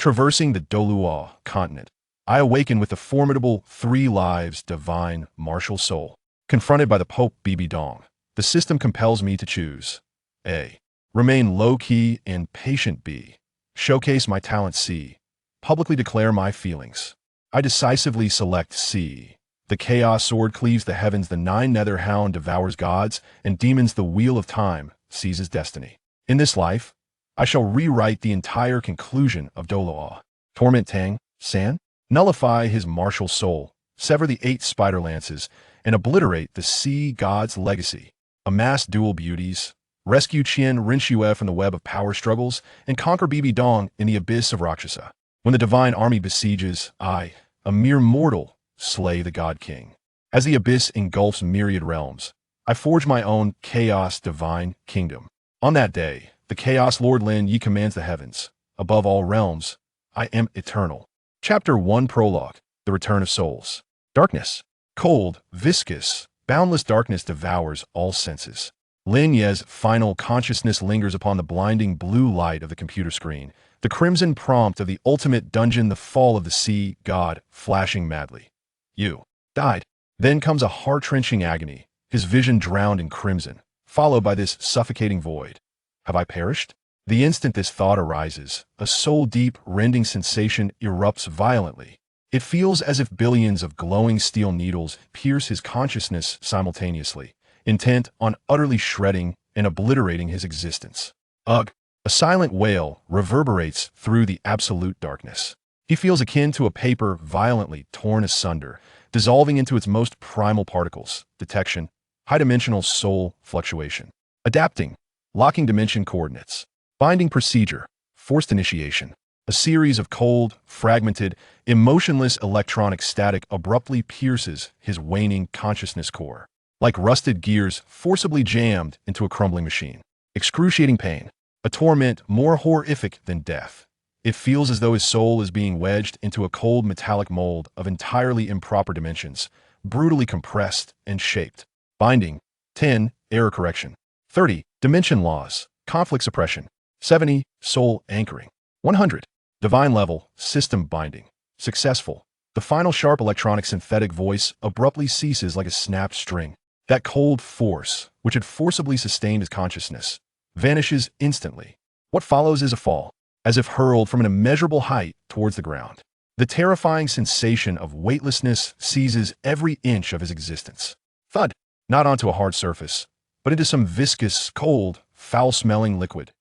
Traversing the Douluo Continent, I awaken with the formidable 3 lives divine martial soul. Confronted by the Pope Bibi Dong, the system compels me to choose A. Remain low-key and patient. B. Showcase my talent. C. Publicly declare my feelings. I decisively select C. The Chaos Sword cleaves the heavens, the Nine Nether Howl devours gods and demons, the Wheel of Time seizes destiny. In this life, I shall rewrite the entire conclusion of Douluo. Torment Tang San, nullify his martial soul, sever the 8 spider lances, and obliterate the sea god's legacy. Amass dual beauties, rescue Qian Renxue from the web of power struggles, and conquer Bibi Dong in the abyss of Rakshasa. When the divine army besieges, I, a mere mortal, slay the god king. As the abyss engulfs myriad realms, I forge my own chaos divine kingdom. On that day, the Chaos Lord Lin Ye commands the heavens. Above all realms, I am eternal. Chapter 1 Prologue, The Return of Souls. Darkness. Cold, viscous, boundless darkness devours all senses. Lin Ye's final consciousness lingers upon the blinding blue light of the computer screen, the crimson prompt of the ultimate dungeon, the fall of the sea god flashing madly. You died. Then comes a heart-wrenching agony, his vision drowned in crimson, followed by this suffocating void. Have I perished? The instant this thought arises, a soul-deep, rending sensation erupts violently. It feels as if billions of glowing steel needles pierce his consciousness simultaneously, intent on utterly shredding and obliterating his existence. Ugh! A silent wail reverberates through the absolute darkness. He feels akin to a paper violently torn asunder, dissolving into its most primal particles. Detection. High-dimensional soul fluctuation. Adapting. Locking dimension coordinates. Binding procedure. Forced initiation. A series of cold, fragmented, emotionless electronic static abruptly pierces his waning consciousness core, like rusted gears forcibly jammed into a crumbling machine. Excruciating pain. A torment more horrific than death. It feels as though his soul is being wedged into a cold metallic mold of entirely improper dimensions, brutally compressed and shaped. Binding. 10. Error correction. 30. Dimension laws. Conflict suppression. 70. Soul anchoring. 100. Divine level. System binding. Successful. The final sharp electronic synthetic voice abruptly ceases like a snapped string. That cold force, which had forcibly sustained his consciousness, vanishes instantly. What follows is a fall, as if hurled from an immeasurable height towards the ground. The terrifying sensation of weightlessness seizes every inch of his existence. Thud! Not onto a hard surface, but into some viscous, cold, foul-smelling liquid.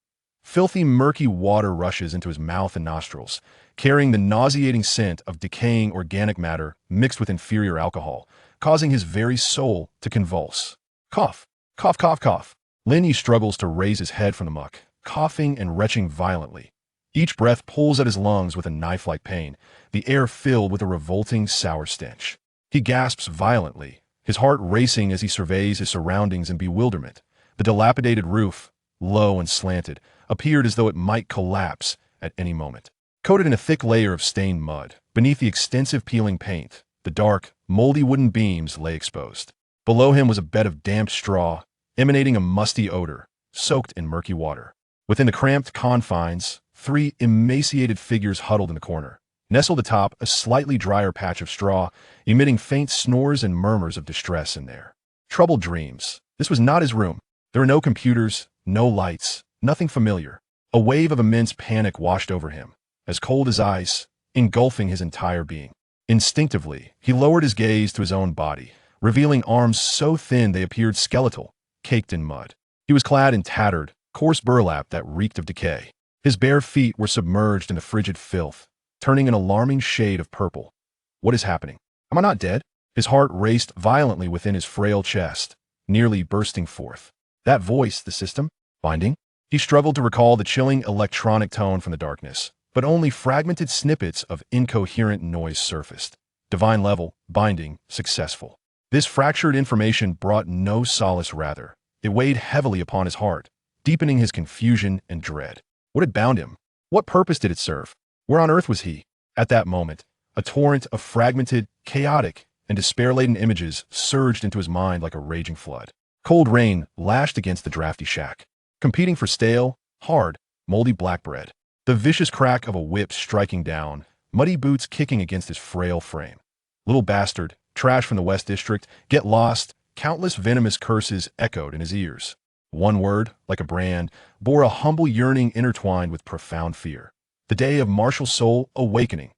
Filthy, murky water rushes into his mouth and nostrils, carrying the nauseating scent of decaying organic matter mixed with inferior alcohol, causing his very soul to convulse. Cough, cough, cough, cough. Lin Ye struggles to raise his head from the muck, coughing and retching violently. Each breath pulls at his lungs with a knife-like pain, the air filled with a revolting, sour stench. He gasps violently, his heart racing as he surveys his surroundings in bewilderment. The dilapidated roof, low and slanted, appeared as though it might collapse at any moment. Coated in a thick layer of stained mud, beneath the extensive peeling paint, the dark, moldy wooden beams lay exposed. Below him was a bed of damp straw, emanating a musty odor, soaked in murky water. Within the cramped confines, 3 emaciated figures huddled in the corner. Nestled atop a slightly drier patch of straw, emitting faint snores and murmurs of distress in there. Troubled dreams. This was not his room. There were no computers, no lights, nothing familiar. A wave of immense panic washed over him, as cold as ice, engulfing his entire being. Instinctively, he lowered his gaze to his own body, revealing arms so thin they appeared skeletal, caked in mud. He was clad in tattered, coarse burlap that reeked of decay. His bare feet were submerged in the frigid filth, turning an alarming shade of purple. What is happening? Am I not dead? His heart raced violently within his frail chest, nearly bursting forth. That voice, the system? Binding? He struggled to recall the chilling electronic tone from the darkness, but only fragmented snippets of incoherent noise surfaced. Divine level, binding, successful. This fractured information brought no solace, rather. It weighed heavily upon his heart, deepening his confusion and dread. What had bound him? What purpose did it serve? Where on earth was he? At that moment, a torrent of fragmented, chaotic, and despair-laden images surged into his mind like a raging flood. Cold rain lashed against the drafty shack, competing for stale, hard, moldy black bread. The vicious crack of a whip striking down, muddy boots kicking against his frail frame. Little bastard, trash from the West District, get lost, countless venomous curses echoed in his ears. One word, like a brand, bore a humble yearning intertwined with profound fear. The day of martial soul awakening.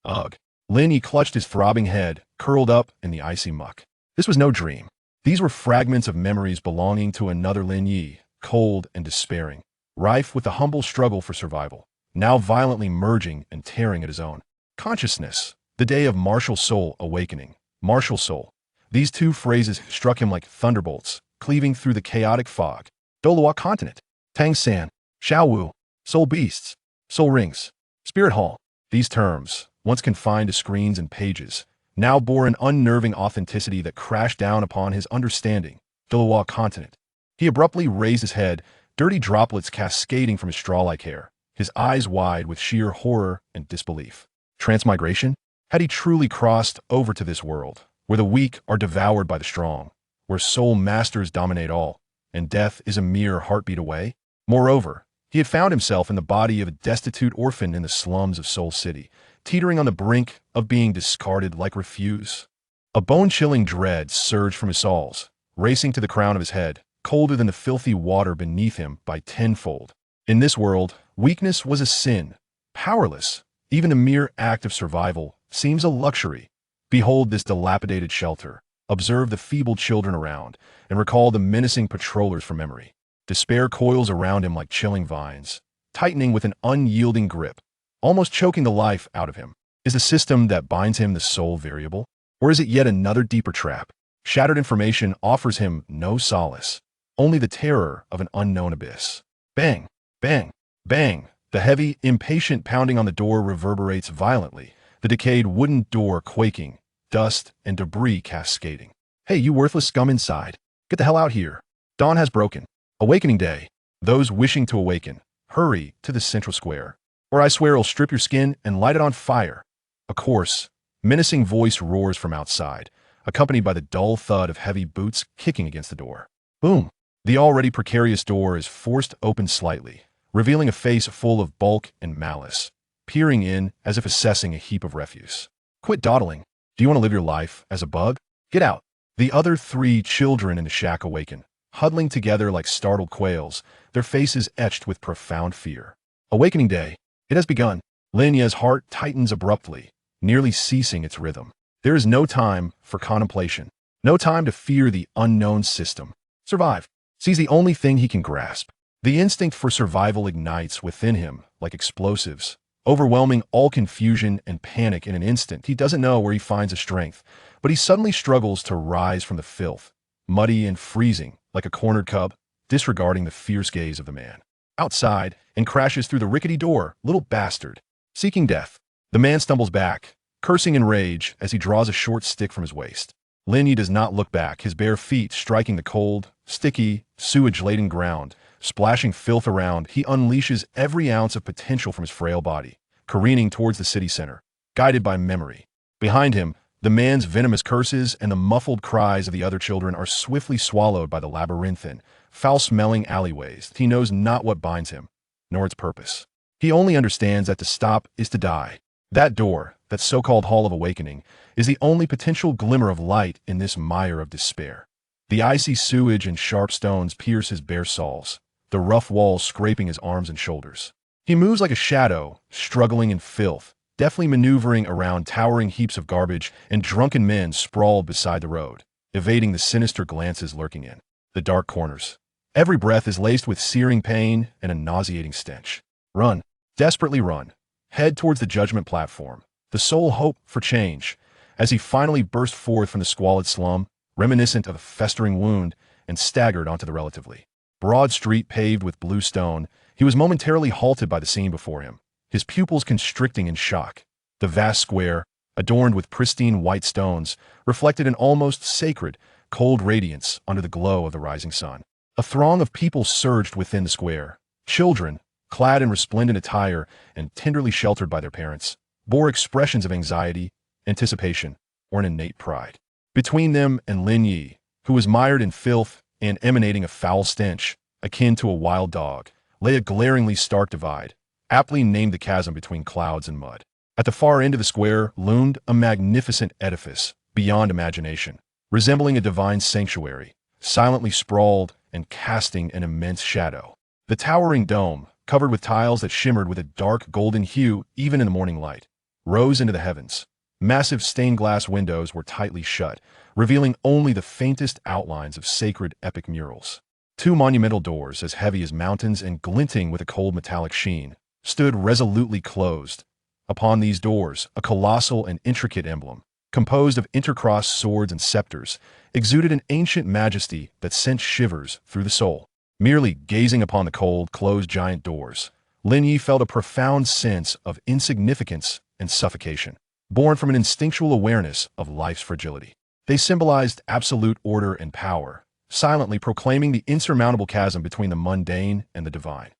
Ugh. Lin Ye clutched his throbbing head, curled up in the icy muck. This was no dream. These were fragments of memories belonging to another Lin Ye, cold and despairing, rife with the humble struggle for survival, now violently merging and tearing at his own consciousness. The day of martial soul awakening. Martial soul. These two phrases struck him like thunderbolts, cleaving through the chaotic fog. Douluo Continent. Tang San. Xiaowu. Soul beasts. Soul rings. Spirit hall. These terms, once confined to screens and pages, now bore an unnerving authenticity that crashed down upon his understanding. Douluo Continent. He abruptly raised his head, dirty droplets cascading from his straw-like hair, his eyes wide with sheer horror and disbelief. Transmigration? Had he truly crossed over to this world, where the weak are devoured by the strong, where soul masters dominate all, and death is a mere heartbeat away? Moreover, he had found himself in the body of a destitute orphan in the slums of Soul City, teetering on the brink of being discarded like refuse. A bone-chilling dread surged from his soles, racing to the crown of his head, colder than the filthy water beneath him by tenfold. In this world, weakness was a sin. Powerless, even a mere act of survival, seems a luxury. Behold this dilapidated shelter, observe the feeble children around, and recall the menacing patrollers from memory. Despair coils around him like chilling vines, tightening with an unyielding grip, almost choking the life out of him. Is the system that binds him the sole variable? Or is it yet another deeper trap? Shattered information offers him no solace, only the terror of an unknown abyss. Bang, bang, bang. The heavy, impatient pounding on the door reverberates violently, the decayed wooden door quaking, dust and debris cascading. Hey, you worthless scum inside. Get the hell out here. Dawn has broken. Awakening day. Those wishing to awaken, hurry to the central square, or I swear I'll strip your skin and light it on fire. A coarse, menacing voice roars from outside, accompanied by the dull thud of heavy boots kicking against the door. Boom. The already precarious door is forced open slightly, revealing a face full of bulk and malice, peering in as if assessing a heap of refuse. Quit dawdling. Do you want to live your life as a bug? Get out. The other three children in the shack awaken, huddling together like startled quails, their faces etched with profound fear. Awakening day. It has begun. Lin Ye's heart tightens abruptly, nearly ceasing its rhythm. There is no time for contemplation, no time to fear the unknown system. Survive. Sees the only thing he can grasp. The instinct for survival ignites within him like explosives, overwhelming all confusion and panic in an instant. He doesn't know where he finds his strength, but he suddenly struggles to rise from the filth, muddy and freezing like a cornered cub, disregarding the fierce gaze of the man outside, and crashes through the rickety door. Little bastard. Seeking death. The man stumbles back, cursing in rage as he draws a short stick from his waist. Lin Ye does not look back, his bare feet striking the cold, sticky, sewage-laden ground. Splashing filth around, he unleashes every ounce of potential from his frail body, careening towards the city center, guided by memory. Behind him, the man's venomous curses and the muffled cries of the other children are swiftly swallowed by the labyrinthine, foul-smelling alleyways. He knows not what binds him, nor its purpose. He only understands that to stop is to die. That door, that so-called Hall of Awakening, is the only potential glimmer of light in this mire of despair. The icy sewage and sharp stones pierce his bare soles, the rough walls scraping his arms and shoulders. He moves like a shadow, struggling in filth, deftly maneuvering around towering heaps of garbage and drunken men sprawled beside the road, evading the sinister glances lurking in the dark corners. Every breath is laced with searing pain and a nauseating stench. Run, desperately run, head towards the judgment platform, the sole hope for change, as he finally burst forth from the squalid slum, reminiscent of a festering wound, and staggered onto the relatively broad street paved with blue stone. He was momentarily halted by the scene before him, his pupils constricting in shock. The vast square, adorned with pristine white stones, reflected an almost sacred, cold radiance under the glow of the rising sun. A throng of people surged within the square. Children, clad in resplendent attire and tenderly sheltered by their parents, bore expressions of anxiety, anticipation, or an innate pride. Between them and Lin Ye, who was mired in filth and emanating a foul stench, akin to a wild dog, lay a glaringly stark divide, aptly named the chasm between clouds and mud. At the far end of the square loomed a magnificent edifice beyond imagination, resembling a divine sanctuary, silently sprawled and casting an immense shadow. The towering dome, covered with tiles that shimmered with a dark golden hue even in the morning light, rose into the heavens. Massive stained glass windows were tightly shut, revealing only the faintest outlines of sacred epic murals. Two monumental doors, as heavy as mountains and glinting with a cold metallic sheen, stood resolutely closed. Upon these doors, a colossal and intricate emblem, composed of intercrossed swords and scepters, exuded an ancient majesty that sent shivers through the soul. Merely gazing upon the cold, closed giant doors, Lin Ye felt a profound sense of insignificance and suffocation, born from an instinctual awareness of life's fragility. They symbolized absolute order and power, silently proclaiming the insurmountable chasm between the mundane and the divine.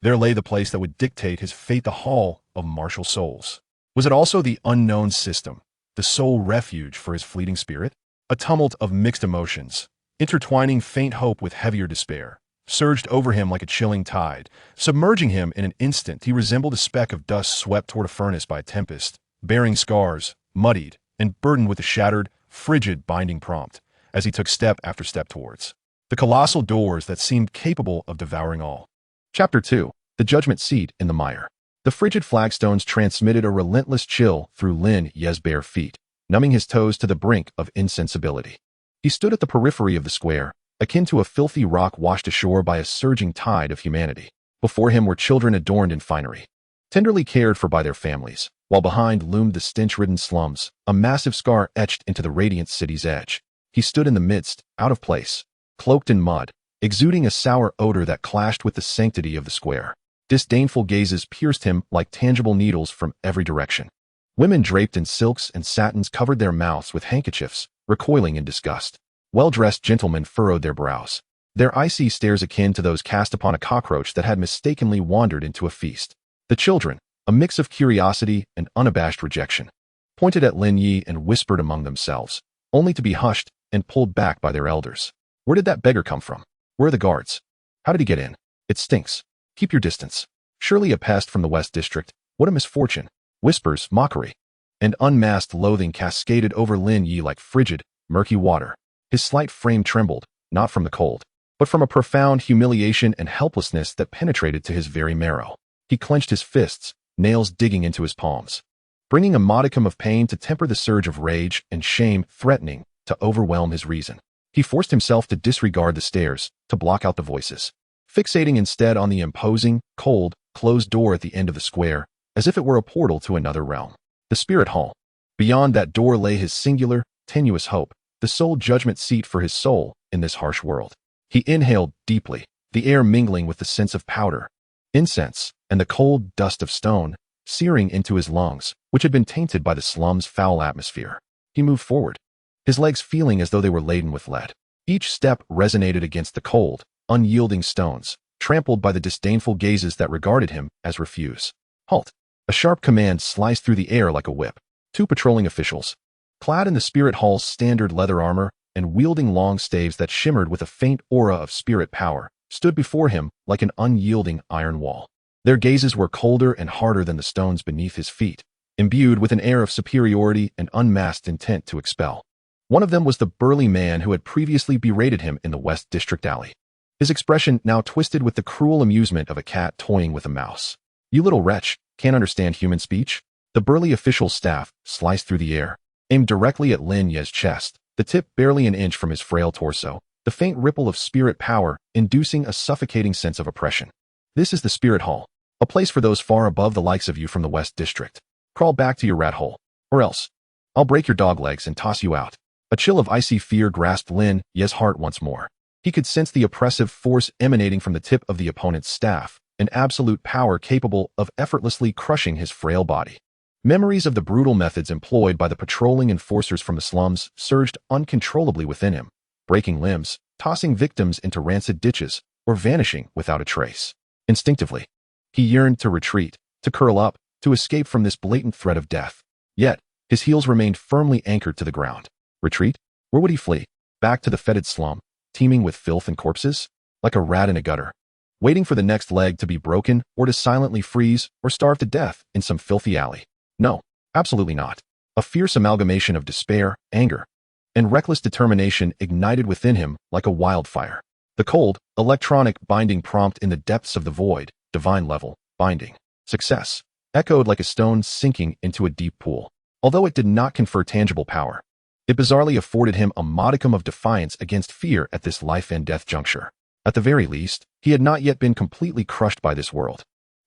There lay the place that would dictate his fate, the hall of martial souls. Was it also the unknown system, the sole refuge for his fleeting spirit? A tumult of mixed emotions, intertwining faint hope with heavier despair, surged over him like a chilling tide, submerging him in an instant. He resembled a speck of dust swept toward a furnace by a tempest, bearing scars, muddied, and burdened with the shattered, frigid binding prompt, as he took step after step towards the colossal doors that seemed capable of devouring all. Chapter 2. The Judgment Seat in the Mire. The frigid flagstones transmitted a relentless chill through Lin Ye's bare feet, numbing his toes to the brink of insensibility. He stood at the periphery of the square, akin to a filthy rock washed ashore by a surging tide of humanity. Before him were children adorned in finery, tenderly cared for by their families, while behind loomed the stench-ridden slums, a massive scar etched into the radiant city's edge. He stood in the midst, out of place, cloaked in mud, exuding a sour odor that clashed with the sanctity of the square. Disdainful gazes pierced him like tangible needles from every direction. Women draped in silks and satins covered their mouths with handkerchiefs, recoiling in disgust. Well-dressed gentlemen furrowed their brows, their icy stares akin to those cast upon a cockroach that had mistakenly wandered into a feast. The children, a mix of curiosity and unabashed rejection, pointed at Lin Ye and whispered among themselves, only to be hushed and pulled back by their elders. Where did that beggar come from? Where are the guards? How did he get in? It stinks. Keep your distance. Surely a pest from the West District. What a misfortune. Whispers, mockery, and unmasked loathing cascaded over Lin Ye like frigid, murky water. His slight frame trembled, not from the cold, but from a profound humiliation and helplessness that penetrated to his very marrow. He clenched his fists, nails digging into his palms, bringing a modicum of pain to temper the surge of rage and shame threatening to overwhelm his reason. He forced himself to disregard the stares, to block out the voices, fixating instead on the imposing, cold, closed door at the end of the square, as if it were a portal to another realm. The spirit hall. Beyond that door lay his singular, tenuous hope, the sole judgment seat for his soul in this harsh world. He inhaled deeply, the air mingling with the scents of powder, incense, and the cold dust of stone, searing into his lungs, which had been tainted by the slum's foul atmosphere. He moved forward, his legs feeling as though they were laden with lead. Each step resonated against the cold, unyielding stones, trampled by the disdainful gazes that regarded him as refuse. Halt! A sharp command sliced through the air like a whip. Two patrolling officials, clad in the spirit hall's standard leather armor and wielding long staves that shimmered with a faint aura of spirit power, stood before him like an unyielding iron wall. Their gazes were colder and harder than the stones beneath his feet, imbued with an air of superiority and unmasked intent to expel. One of them was the burly man who had previously berated him in the West District alley, his expression now twisted with the cruel amusement of a cat toying with a mouse. You little wretch, can't understand human speech? The burly official's staff, sliced through the air, aimed directly at Lin Ye's chest, the tip barely an inch from his frail torso, the faint ripple of spirit power inducing a suffocating sense of oppression. This is the spirit hall, a place for those far above the likes of you from the West District. Crawl back to your rat hole, or else I'll break your dog legs and toss you out. A chill of icy fear grasped Lin Ye's heart once more. He could sense the oppressive force emanating from the tip of the opponent's staff, an absolute power capable of effortlessly crushing his frail body. Memories of the brutal methods employed by the patrolling enforcers from the slums surged uncontrollably within him, breaking limbs, tossing victims into rancid ditches, or vanishing without a trace. Instinctively, he yearned to retreat, to curl up, to escape from this blatant threat of death. Yet, his heels remained firmly anchored to the ground. Retreat? Where would he flee? Back to the fetid slum, teeming with filth and corpses? Like a rat in a gutter. waiting for the next leg to be broken or to silently freeze or starve to death in some filthy alley. No, absolutely not. A fierce amalgamation of despair, anger, and reckless determination ignited within him like a wildfire. The cold, electronic binding prompt in the depths of the void, divine level, binding, success, echoed like a stone sinking into a deep pool. Although it did not confer tangible power, it bizarrely afforded him a modicum of defiance against fear at this life and death juncture. At the very least, he had not yet been completely crushed by this world.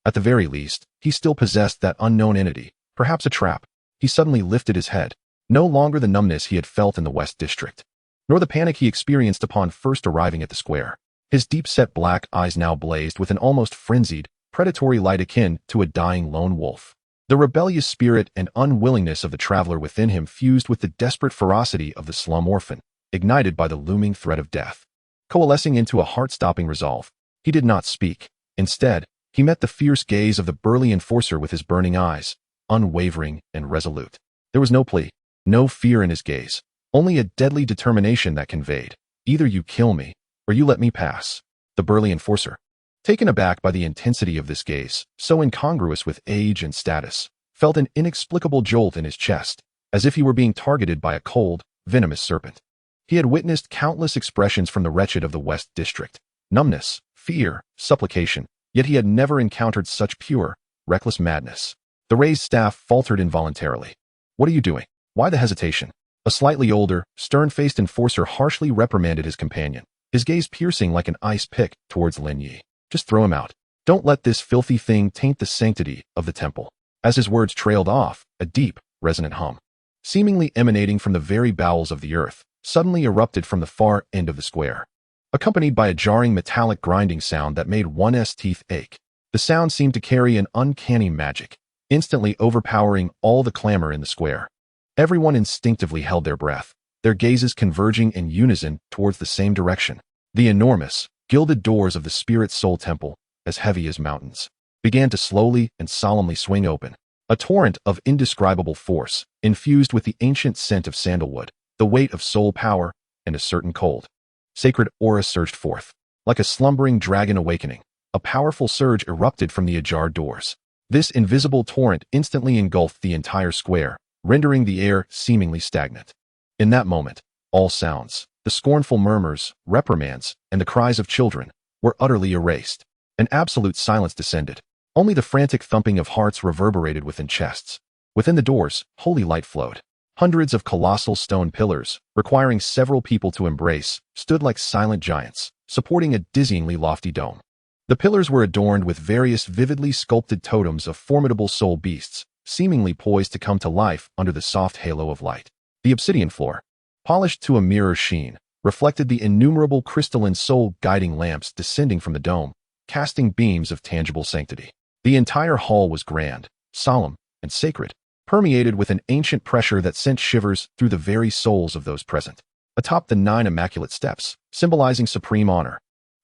At the very least, he still possessed that unknown entity, perhaps a trap. He suddenly lifted his head. No longer the numbness he had felt in the West District, nor the panic he experienced upon first arriving at the square. His deep-set black eyes now blazed with an almost frenzied, predatory light akin to a dying lone wolf. The rebellious spirit and unwillingness of the traveler within him fused with the desperate ferocity of the slum orphan, ignited by the looming threat of death. Coalescing into a heart-stopping resolve, he did not speak. Instead, he met the fierce gaze of the burly enforcer with his burning eyes, unwavering and resolute. There was no plea, no fear in his gaze, only a deadly determination that conveyed, either you kill me, or you let me pass. The burly enforcer, taken aback by the intensity of this gaze, so incongruous with age and status, felt an inexplicable jolt in his chest, as if he were being targeted by a cold, venomous serpent. He had witnessed countless expressions from the wretched of the West District, numbness, fear, supplication, yet he had never encountered such pure, reckless madness. The raised staff faltered involuntarily. What are you doing? Why the hesitation? A slightly older, stern-faced enforcer harshly reprimanded his companion, his gaze piercing like an ice pick towards Lin Ye. Just throw him out. Don't let this filthy thing taint the sanctity of the temple. As his words trailed off, a deep, resonant hum, seemingly emanating from the very bowels of the earth, suddenly erupted from the far end of the square, accompanied by a jarring metallic grinding sound that made one's teeth ache. The sound seemed to carry an uncanny magic, instantly overpowering all the clamor in the square. Everyone instinctively held their breath, their gazes converging in unison towards the same direction. The enormous, gilded doors of the Spirit Soul Temple, as heavy as mountains, began to slowly and solemnly swing open. A torrent of indescribable force, infused with the ancient scent of sandalwood, the weight of soul power, and a certain cold, sacred aura surged forth. Like a slumbering dragon awakening, a powerful surge erupted from the ajar doors. This invisible torrent instantly engulfed the entire square, rendering the air seemingly stagnant. In that moment, all sounds, the scornful murmurs, reprimands, and the cries of children, were utterly erased. An absolute silence descended. Only the frantic thumping of hearts reverberated within chests. Within the doors, holy light flowed. Hundreds of colossal stone pillars, requiring several people to embrace, stood like silent giants, supporting a dizzyingly lofty dome. The pillars were adorned with various vividly sculpted totems of formidable soul beasts, seemingly poised to come to life under the soft halo of light. The obsidian floor, polished to a mirror sheen, reflected the innumerable crystalline soul-guiding lamps descending from the dome, casting beams of tangible sanctity. The entire hall was grand, solemn, and sacred, permeated with an ancient pressure that sent shivers through the very souls of those present. Atop the 9 immaculate steps, symbolizing supreme honor,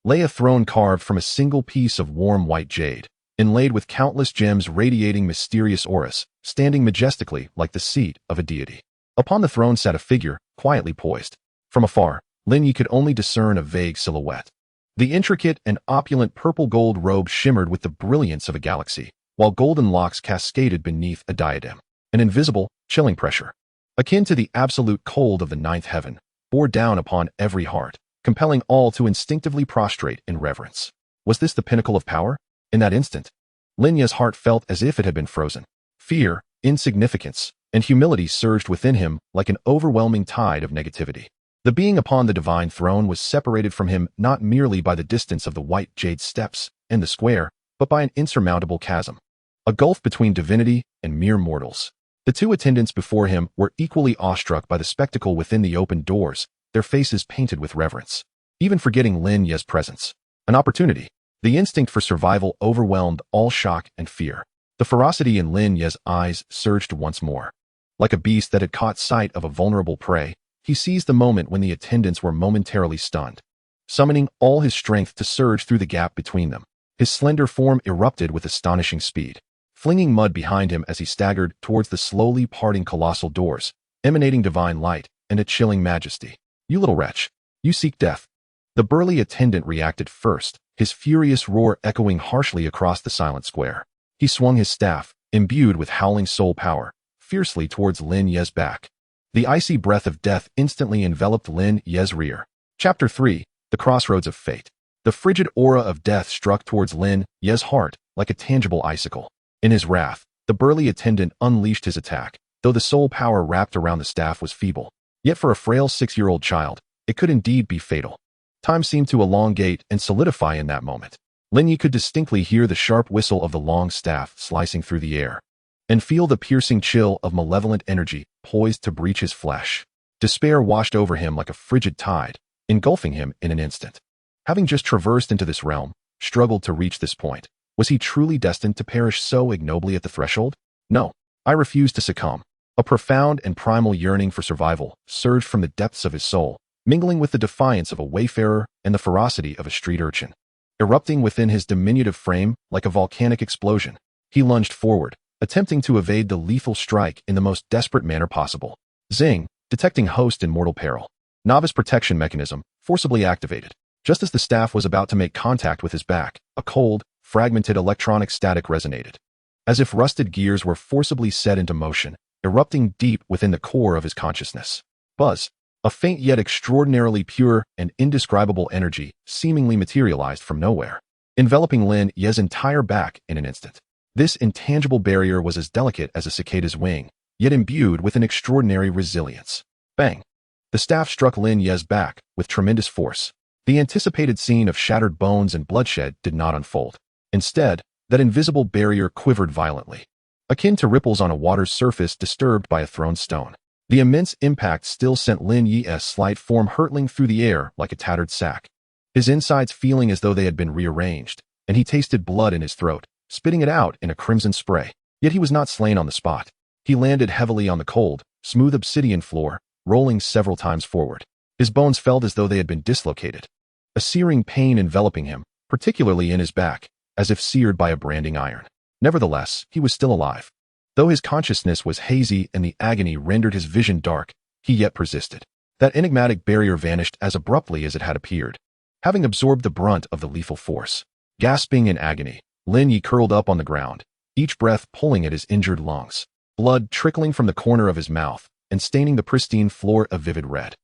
lay a throne carved from a single piece of warm white jade, inlaid with countless gems radiating mysterious auras, standing majestically like the seat of a deity. Upon the throne sat a figure, quietly poised. From afar, Lin Ye could only discern a vague silhouette. The intricate and opulent purple-gold robe shimmered with the brilliance of a galaxy, while golden locks cascaded beneath a diadem. An invisible, chilling pressure, akin to the absolute cold of the ninth heaven, bore down upon every heart, compelling all to instinctively prostrate in reverence. Was this the pinnacle of power? In that instant, Lin Ye's heart felt as if it had been frozen. Fear, insignificance, and humility surged within him like an overwhelming tide of negativity. The being upon the divine throne was separated from him not merely by the distance of the white jade steps and the square, but by an insurmountable chasm, a gulf between divinity and mere mortals. The two attendants before him were equally awestruck by the spectacle within the open doors, their faces painted with reverence, even forgetting Lin Ye's presence. An opportunity. The instinct for survival overwhelmed all shock and fear. The ferocity in Lin Ye's eyes surged once more. Like a beast that had caught sight of a vulnerable prey, he seized the moment when the attendants were momentarily stunned, summoning all his strength to surge through the gap between them. His slender form erupted with astonishing speed, flinging mud behind him as he staggered towards the slowly parting colossal doors, emanating divine light and a chilling majesty. You little wretch, you seek death. The burly attendant reacted first, his furious roar echoing harshly across the silent square. He swung his staff, imbued with howling soul power, fiercely towards Lin Ye's back. The icy breath of death instantly enveloped Lin Ye's rear. Chapter 3. The Crossroads of Fate. The frigid aura of death struck towards Lin Ye's heart like a tangible icicle. In his wrath, the burly attendant unleashed his attack, though the soul power wrapped around the staff was feeble. Yet for a frail 6-year-old child, it could indeed be fatal. Time seemed to elongate and solidify in that moment. Lin Ye could distinctly hear the sharp whistle of the long staff slicing through the air, and feel the piercing chill of malevolent energy poised to breach his flesh. Despair washed over him like a frigid tide, engulfing him in an instant. Having just traversed into this realm, struggled to reach this point, was he truly destined to perish so ignobly at the threshold? No, I refused to succumb. A profound and primal yearning for survival surged from the depths of his soul, mingling with the defiance of a wayfarer and the ferocity of a street urchin. Erupting within his diminutive frame like a volcanic explosion, he lunged forward, attempting to evade the lethal strike in the most desperate manner possible. Zing, detecting host in mortal peril. Novice protection mechanism forcibly activated. Just as the staff was about to make contact with his back, a cold, fragmented electronic static resonated. As if rusted gears were forcibly set into motion, erupting deep within the core of his consciousness. Buzz. A faint yet extraordinarily pure and indescribable energy seemingly materialized from nowhere, enveloping Lin Ye's entire back in an instant. This intangible barrier was as delicate as a cicada's wing, yet imbued with an extraordinary resilience. Bang! The staff struck Lin Ye's back with tremendous force. The anticipated scene of shattered bones and bloodshed did not unfold. Instead, that invisible barrier quivered violently, akin to ripples on a water's surface disturbed by a thrown stone. The immense impact still sent Lin Ye's slight form hurtling through the air like a tattered sack, his insides feeling as though they had been rearranged, and he tasted blood in his throat, spitting it out in a crimson spray. Yet he was not slain on the spot. He landed heavily on the cold, smooth obsidian floor, rolling several times forward. His bones felt as though they had been dislocated, a searing pain enveloping him, particularly in his back, as if seared by a branding iron. Nevertheless, he was still alive. Though his consciousness was hazy and the agony rendered his vision dark, he yet persisted. That enigmatic barrier vanished as abruptly as it had appeared, having absorbed the brunt of the lethal force. Gasping in agony, Lin Ye curled up on the ground, each breath pulling at his injured lungs, blood trickling from the corner of his mouth and staining the pristine floor a vivid red.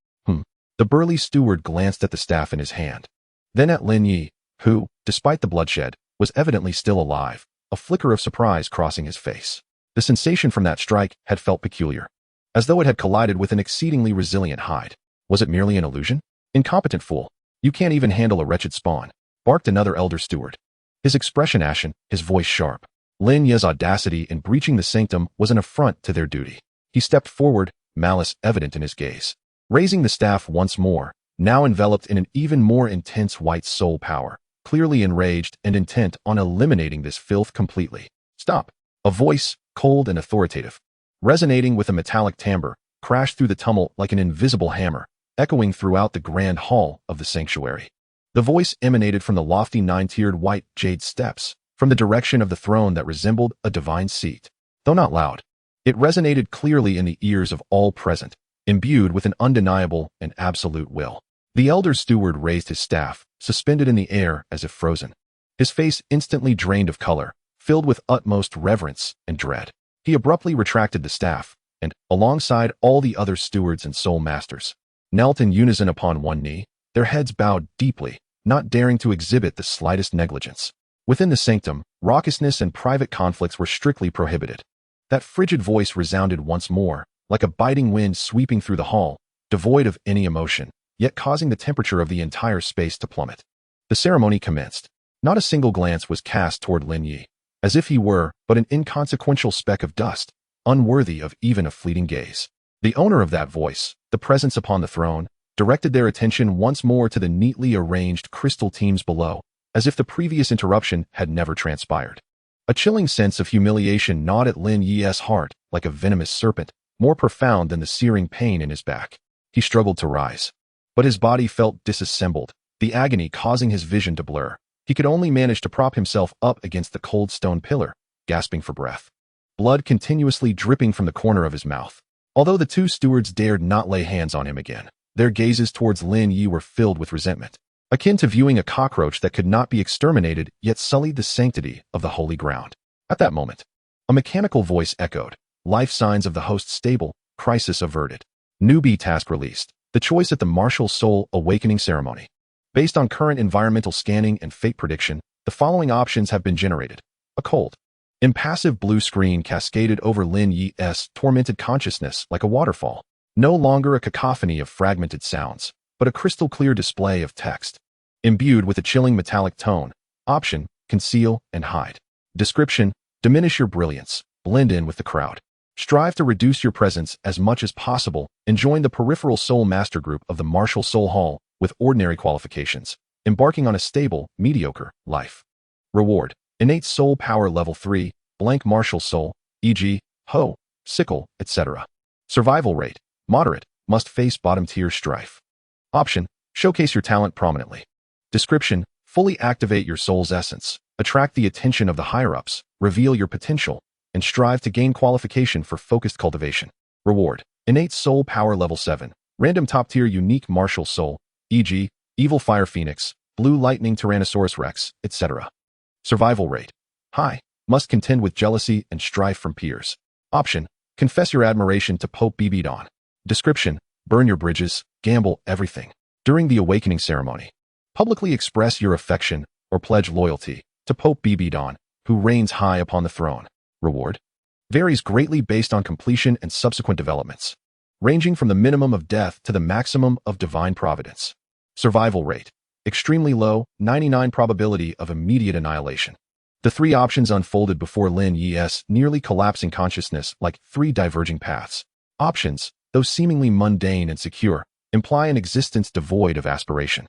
The burly steward glanced at the staff in his hand, then at Lin Ye, who, despite the bloodshed, was evidently still alive, a flicker of surprise crossing his face. The sensation from that strike had felt peculiar, as though it had collided with an exceedingly resilient hide. Was it merely an illusion? Incompetent fool. You can't even handle a wretched spawn, barked another elder steward. His expression ashen, his voice sharp. Lin Ye's audacity in breaching the sanctum was an affront to their duty. He stepped forward, malice evident in his gaze. Raising the staff once more, now enveloped in an even more intense white soul power, clearly enraged and intent on eliminating this filth completely. Stop! A voice, cold and authoritative, resonating with a metallic timbre, crashed through the tumult like an invisible hammer, echoing throughout the grand hall of the sanctuary. The voice emanated from the lofty 9-tiered white jade steps, from the direction of the throne that resembled a divine seat. Though not loud, it resonated clearly in the ears of all present, imbued with an undeniable and absolute will. The elder steward raised his staff, suspended in the air as if frozen. His face instantly drained of color, filled with utmost reverence and dread. He abruptly retracted the staff, and, alongside all the other stewards and soul masters, knelt in unison upon one knee, their heads bowed deeply, not daring to exhibit the slightest negligence. Within the sanctum, raucousness and private conflicts were strictly prohibited. That frigid voice resounded once more, like a biting wind sweeping through the hall, devoid of any emotion, yet causing the temperature of the entire space to plummet. The ceremony commenced. Not a single glance was cast toward Lin Ye, as if he were but an inconsequential speck of dust, unworthy of even a fleeting gaze. The owner of that voice, the presence upon the throne, directed their attention once more to the neatly arranged crystal teams below, as if the previous interruption had never transpired. A chilling sense of humiliation gnawed at Lin Ye's heart like a venomous serpent, more profound than the searing pain in his back. He struggled to rise, but his body felt disassembled, the agony causing his vision to blur. He could only manage to prop himself up against the cold stone pillar, gasping for breath. Blood continuously dripping from the corner of his mouth. Although the two stewards dared not lay hands on him again, their gazes towards Lin Ye were filled with resentment. akin to viewing a cockroach that could not be exterminated yet sullied the sanctity of the holy ground. At that moment, a mechanical voice echoed, life signs of the host stable, crisis averted. Newbie task released, the choice at the martial soul awakening ceremony. Based on current environmental scanning and fate prediction, the following options have been generated. A cold, impassive blue screen cascaded over Lin Ye's tormented consciousness like a waterfall. No longer a cacophony of fragmented sounds, but a crystal-clear display of text. Imbued with a chilling metallic tone. Option, conceal and hide. Description, diminish your brilliance, blend in with the crowd. Strive to reduce your presence as much as possible and join the peripheral soul master group of the martial soul hall with ordinary qualifications, embarking on a stable, mediocre life. Reward, innate soul power level 3, blank martial soul, e.g., hoe, sickle, etc. Survival rate, moderate, must face bottom-tier strife. Option, showcase your talent prominently. Description, fully activate your soul's essence, attract the attention of the higher-ups, reveal your potential, and strive to gain qualification for focused cultivation. Reward, innate soul power level 7, random top-tier unique martial soul, e.g., evil fire phoenix, blue lightning tyrannosaurus rex, etc. Survival rate, high, must contend with jealousy and strife from peers. Option, confess your admiration to Pope Bibi Dong. Description, burn your bridges, gamble everything. During the awakening ceremony, publicly express your affection or pledge loyalty to Pope Bibi Dong, who reigns high upon the throne. Reward, varies greatly based on completion and subsequent developments, ranging from the minimum of death to the maximum of divine providence. Survival rate, extremely low, 99% probability of immediate annihilation. The three options unfolded before Lin Ye's nearly collapsing consciousness like three diverging paths. Options, though seemingly mundane and secure, imply an existence devoid of aspiration.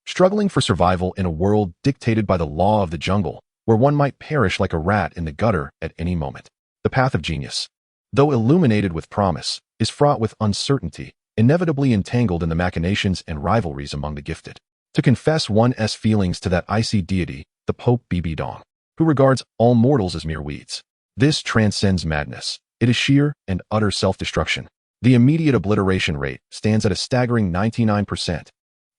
Struggling for survival in a world dictated by the law of the jungle, where one might perish like a rat in the gutter at any moment. The path of genius, though illuminated with promise, is fraught with uncertainty, inevitably entangled in the machinations and rivalries among the gifted. To confess one's feelings to that icy deity, the Pope Bibi Dong, who regards all mortals as mere weeds. This transcends madness. It is sheer and utter self-destruction. The immediate obliteration rate stands at a staggering 99%.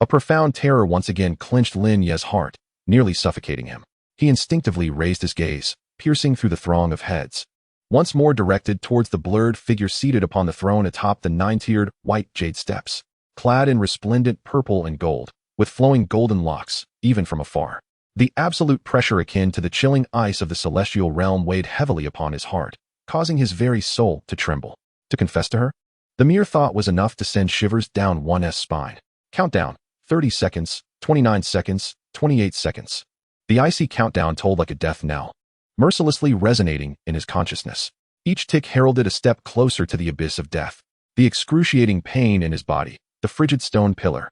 A profound terror once again clenched Lin Ye's heart, nearly suffocating him. He instinctively raised his gaze, piercing through the throng of heads, once more directed towards the blurred figure seated upon the throne atop the nine-tiered white jade steps, clad in resplendent purple and gold, with flowing golden locks, even from afar. The absolute pressure akin to the chilling ice of the celestial realm weighed heavily upon his heart, causing his very soul to tremble. To confess to her? The mere thought was enough to send shivers down one's spine. Countdown, 30 seconds, 29 seconds, 28 seconds. The icy countdown tolled like a death knell, mercilessly resonating in his consciousness. Each tick heralded a step closer to the abyss of death. The excruciating pain in his body, the frigid stone pillar,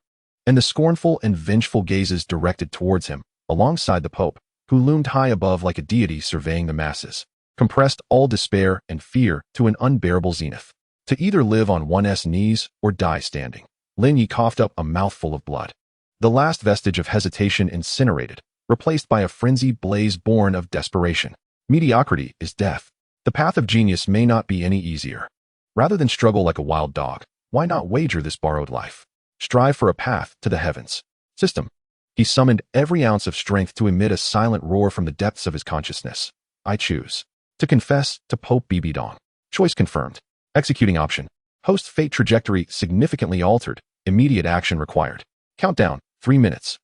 and the scornful and vengeful gazes directed towards him, alongside the Pope, who loomed high above like a deity surveying the masses, compressed all despair and fear to an unbearable zenith. To either live on one's knees or die standing. Lin Ye coughed up a mouthful of blood. The last vestige of hesitation incinerated, replaced by a frenzied blaze born of desperation. Mediocrity is death. The path of genius may not be any easier. Rather than struggle like a wild dog, why not wager this borrowed life? Strive for a path to the heavens. System. He summoned every ounce of strength to emit a silent roar from the depths of his consciousness. I choose to confess to Pope Bibi Dong. Choice confirmed. Executing option. Host fate trajectory significantly altered. Immediate action required. Countdown, 3 minutes.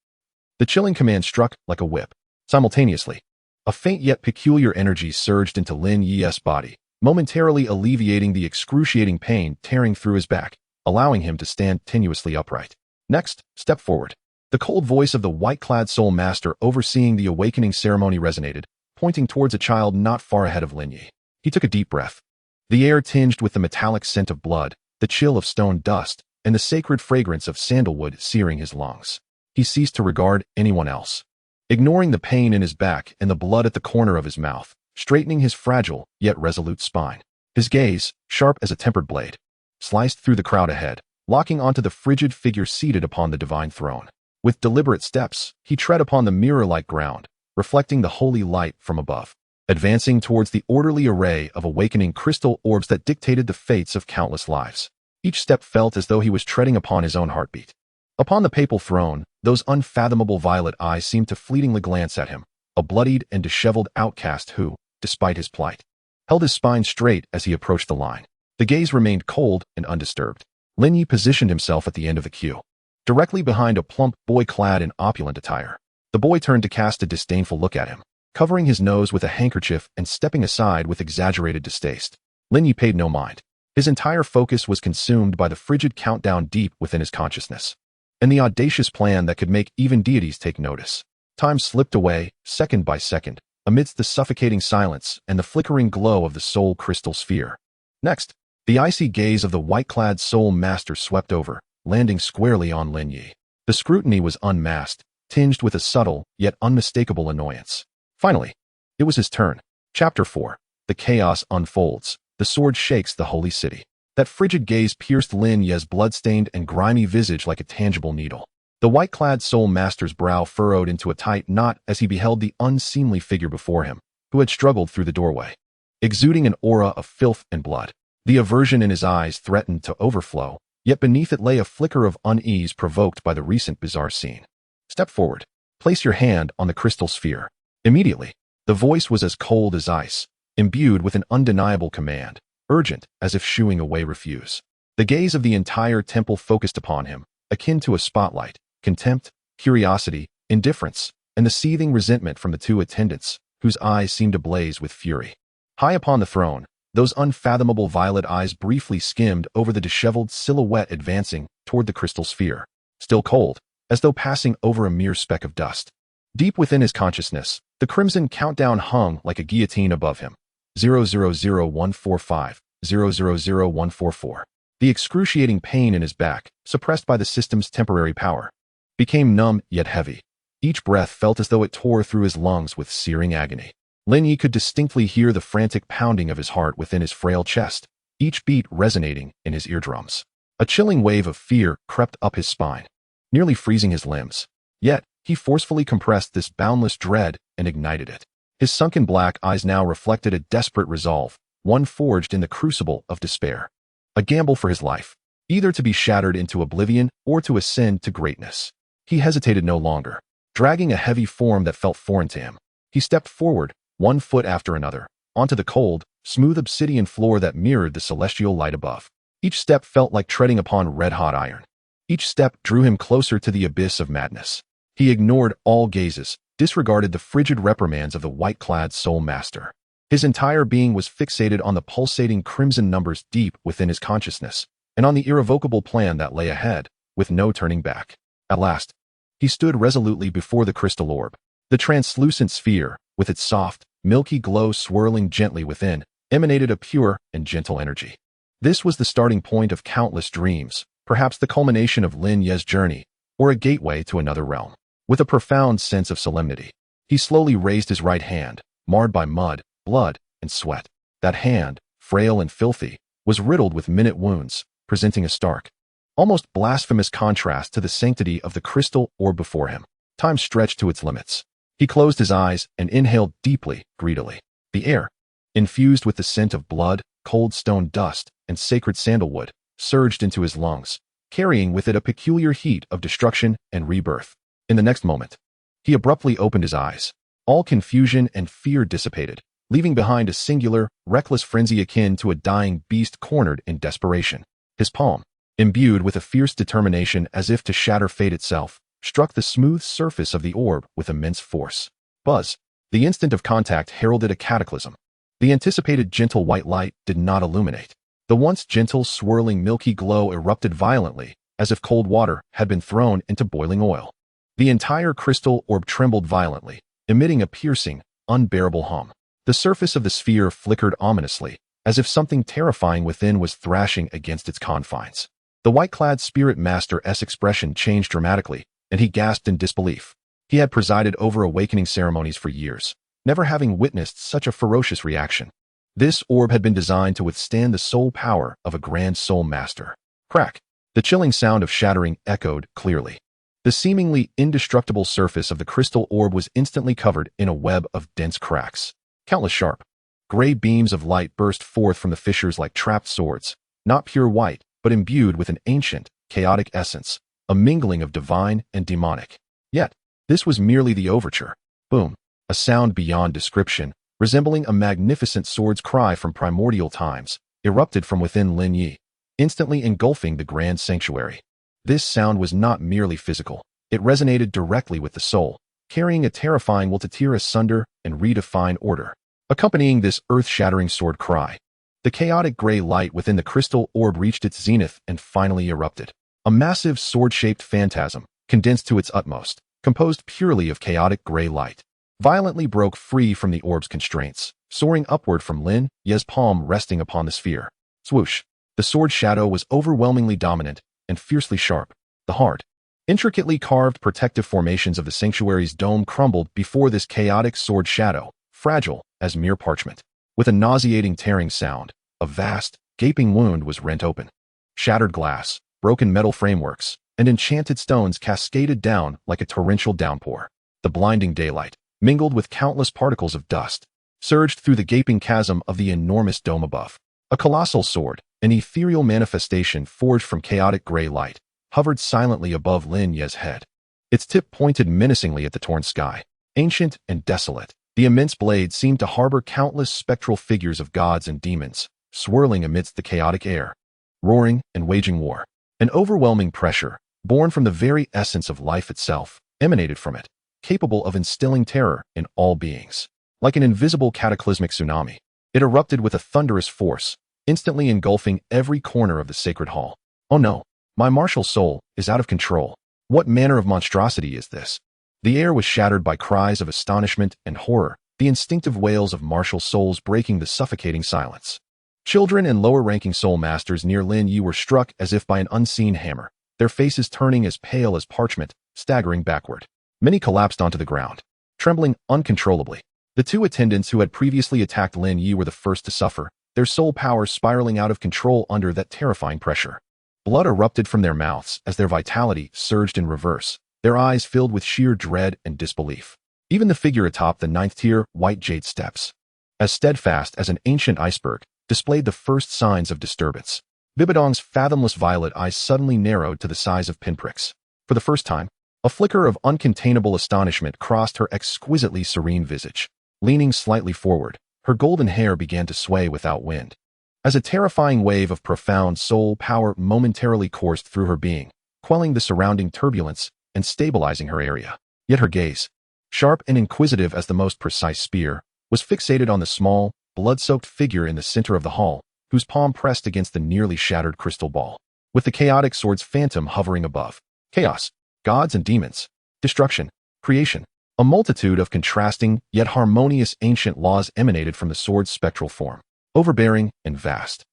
The chilling command struck like a whip. Simultaneously, a faint yet peculiar energy surged into Lin Ye's body, momentarily alleviating the excruciating pain tearing through his back, allowing him to stand tenuously upright. Next, step forward. The cold voice of the white-clad soul master overseeing the awakening ceremony resonated, pointing towards a child not far ahead of Lin Ye. He took a deep breath. The air tinged with the metallic scent of blood, the chill of stone dust, and the sacred fragrance of sandalwood searing his lungs. He ceased to regard anyone else, ignoring the pain in his back and the blood at the corner of his mouth, straightening his fragile yet resolute spine. His gaze, sharp as a tempered blade, sliced through the crowd ahead, locking onto the frigid figure seated upon the divine throne. With deliberate steps, he tread upon the mirror-like ground, reflecting the holy light from above, advancing towards the orderly array of awakening crystal orbs that dictated the fates of countless lives. Each step felt as though he was treading upon his own heartbeat. Upon the papal throne, Those unfathomable violet eyes seemed to fleetingly glance at him, a bloodied and disheveled outcast who, despite his plight, held his spine straight as he approached the line. The gaze remained cold and undisturbed. Lin Ye positioned himself at the end of the queue, directly behind a plump boy clad in opulent attire. The boy turned to cast a disdainful look at him, covering his nose with a handkerchief and stepping aside with exaggerated distaste. Lin Ye paid no mind. His entire focus was consumed by the frigid countdown deep within his consciousness, and the audacious plan that could make even deities take notice. Time slipped away, second by second, amidst the suffocating silence and the flickering glow of the soul crystal sphere. Next, the icy gaze of the white-clad soul master swept over, landing squarely on Lin Ye. The scrutiny was unmasked, tinged with a subtle, yet unmistakable annoyance. Finally, it was his turn. Chapter 4. The chaos unfolds. The sword shakes the holy city. That frigid gaze pierced Lin Ye's blood-stained and grimy visage like a tangible needle. The white-clad soul master's brow furrowed into a tight knot as he beheld the unseemly figure before him, who had struggled through the doorway, exuding an aura of filth and blood. The aversion in his eyes threatened to overflow, yet beneath it lay a flicker of unease provoked by the recent bizarre scene. Step forward. Place your hand on the crystal sphere. Immediately, the voice was as cold as ice, imbued with an undeniable command, urgent as if shooing away refuse. The gaze of the entire temple focused upon him, akin to a spotlight, contempt, curiosity, indifference, and the seething resentment from the two attendants, whose eyes seemed ablaze with fury. High upon the throne, those unfathomable violet eyes briefly skimmed over the disheveled silhouette advancing toward the crystal sphere, still cold, as though passing over a mere speck of dust. Deep within his consciousness, the crimson countdown hung like a guillotine above him. 000145, 000144. The excruciating pain in his back, suppressed by the system's temporary power, became numb yet heavy. Each breath felt as though it tore through his lungs with searing agony. Lin Ye could distinctly hear the frantic pounding of his heart within his frail chest, each beat resonating in his eardrums. A chilling wave of fear crept up his spine, nearly freezing his limbs. Yet, he forcefully compressed this boundless dread and ignited it. His sunken black eyes now reflected a desperate resolve, one forged in the crucible of despair. A gamble for his life, either to be shattered into oblivion or to ascend to greatness. He hesitated no longer. Dragging a heavy form that felt foreign to him, he stepped forward, one foot after another, onto the cold, smooth obsidian floor that mirrored the celestial light above. Each step felt like treading upon red-hot iron. Each step drew him closer to the abyss of madness. He ignored all gazes, disregarded the frigid reprimands of the white-clad soul master. His entire being was fixated on the pulsating crimson numbers deep within his consciousness, and on the irrevocable plan that lay ahead, with no turning back. At last, he stood resolutely before the crystal orb. The translucent sphere, with its soft, milky glow swirling gently within, emanated a pure and gentle energy. This was the starting point of countless dreams, perhaps the culmination of Lin Ye's journey, or a gateway to another realm. With a profound sense of solemnity, he slowly raised his right hand, marred by mud, blood, and sweat. That hand, frail and filthy, was riddled with minute wounds, presenting a stark, almost blasphemous contrast to the sanctity of the crystal orb before him. Time stretched to its limits. He closed his eyes and inhaled deeply, greedily. The air, infused with the scent of blood, cold stone dust, and sacred sandalwood, surged into his lungs, carrying with it a peculiar heat of destruction and rebirth. In the next moment, he abruptly opened his eyes. All confusion and fear dissipated, leaving behind a singular, reckless frenzy akin to a dying beast cornered in desperation. His palm, imbued with a fierce determination as if to shatter fate itself, struck the smooth surface of the orb with immense force. Buzz! The instant of contact heralded a cataclysm. The anticipated gentle white light did not illuminate. The once gentle, swirling, milky glow erupted violently, as if cold water had been thrown into boiling oil. The entire crystal orb trembled violently, emitting a piercing, unbearable hum. The surface of the sphere flickered ominously, as if something terrifying within was thrashing against its confines. The white-clad spirit master's expression changed dramatically, and he gasped in disbelief. He had presided over awakening ceremonies for years, never having witnessed such a ferocious reaction. This orb had been designed to withstand the soul power of a grand soul master. Crack! The chilling sound of shattering echoed clearly. The seemingly indestructible surface of the crystal orb was instantly covered in a web of dense cracks. Countless sharp, gray beams of light burst forth from the fissures like trapped swords, not pure white, but imbued with an ancient, chaotic essence, a mingling of divine and demonic. Yet, this was merely the overture. Boom! A sound beyond description, resembling a magnificent sword's cry from primordial times, erupted from within Lin Ye, instantly engulfing the grand sanctuary. This sound was not merely physical. It resonated directly with the soul, carrying a terrifying will to tear asunder and redefine order. Accompanying this earth-shattering sword cry, the chaotic gray light within the crystal orb reached its zenith and finally erupted. A massive sword-shaped phantasm, condensed to its utmost, composed purely of chaotic gray light, violently broke free from the orb's constraints, soaring upward from Lin Ye's palm resting upon the sphere. Swoosh! The sword shadow was overwhelmingly dominant and fiercely sharp. The hard, intricately carved protective formations of the sanctuary's dome crumbled before this chaotic sword shadow, fragile as mere parchment. With a nauseating tearing sound, a vast, gaping wound was rent open. Shattered glass, broken metal frameworks, and enchanted stones cascaded down like a torrential downpour. The blinding daylight, mingled with countless particles of dust, surged through the gaping chasm of the enormous dome above. A colossal sword, an ethereal manifestation forged from chaotic gray light, hovered silently above Lin Ye's head. Its tip pointed menacingly at the torn sky. Ancient and desolate, the immense blade seemed to harbor countless spectral figures of gods and demons, swirling amidst the chaotic air, roaring and waging war. An overwhelming pressure, born from the very essence of life itself, emanated from it, capable of instilling terror in all beings. Like an invisible cataclysmic tsunami, it erupted with a thunderous force, instantly engulfing every corner of the sacred hall. Oh no, my martial soul is out of control. What manner of monstrosity is this? The air was shattered by cries of astonishment and horror, the instinctive wails of martial souls breaking the suffocating silence. Children and lower-ranking soul masters near Lin Ye were struck as if by an unseen hammer, their faces turning as pale as parchment, staggering backward. Many collapsed onto the ground, trembling uncontrollably. The two attendants who had previously attacked Lin Ye were the first to suffer, their soul power spiraling out of control under that terrifying pressure. Blood erupted from their mouths as their vitality surged in reverse, their eyes filled with sheer dread and disbelief. Even the figure atop the ninth-tier white jade steps, as steadfast as an ancient iceberg, displayed the first signs of disturbance. Bibi Dong's fathomless violet eyes suddenly narrowed to the size of pinpricks. For the first time, a flicker of uncontainable astonishment crossed her exquisitely serene visage. Leaning slightly forward, her golden hair began to sway without wind, as a terrifying wave of profound soul power momentarily coursed through her being, quelling the surrounding turbulence and stabilizing her area. Yet her gaze, sharp and inquisitive as the most precise spear, was fixated on the small, blood-soaked figure in the center of the hall, whose palm pressed against the nearly shattered crystal ball. With the chaotic sword's phantom hovering above, chaos, gods and demons, destruction, creation, a multitude of contrasting yet harmonious ancient laws emanated from the sword's spectral form, overbearing and vast.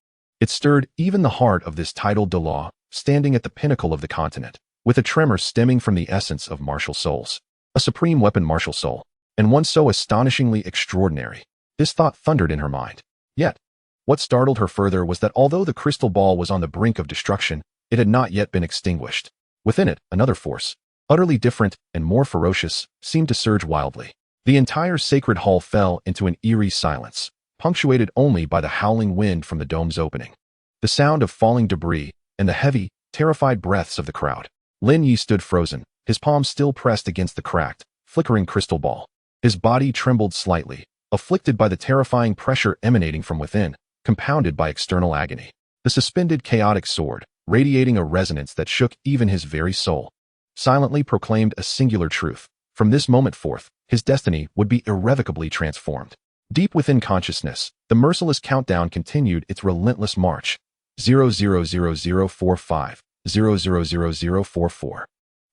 It stirred even the heart of this titled Douluo, standing at the pinnacle of the continent, with a tremor stemming from the essence of martial souls. A supreme weapon martial soul, and one so astonishingly extraordinary. This thought thundered in her mind. Yet, what startled her further was that although the crystal ball was on the brink of destruction, it had not yet been extinguished. Within it, another force, utterly different and more ferocious, seemed to surge wildly. The entire sacred hall fell into an eerie silence, punctuated only by the howling wind from the dome's opening, the sound of falling debris, and the heavy, terrified breaths of the crowd. Lin Ye stood frozen, his palms still pressed against the cracked, flickering crystal ball. His body trembled slightly, afflicted by the terrifying pressure emanating from within, compounded by external agony. The suspended chaotic sword, radiating a resonance that shook even his very soul, silently proclaimed a singular truth. From this moment forth, his destiny would be irrevocably transformed. Deep within consciousness, the merciless countdown continued its relentless march. 000045, 000044.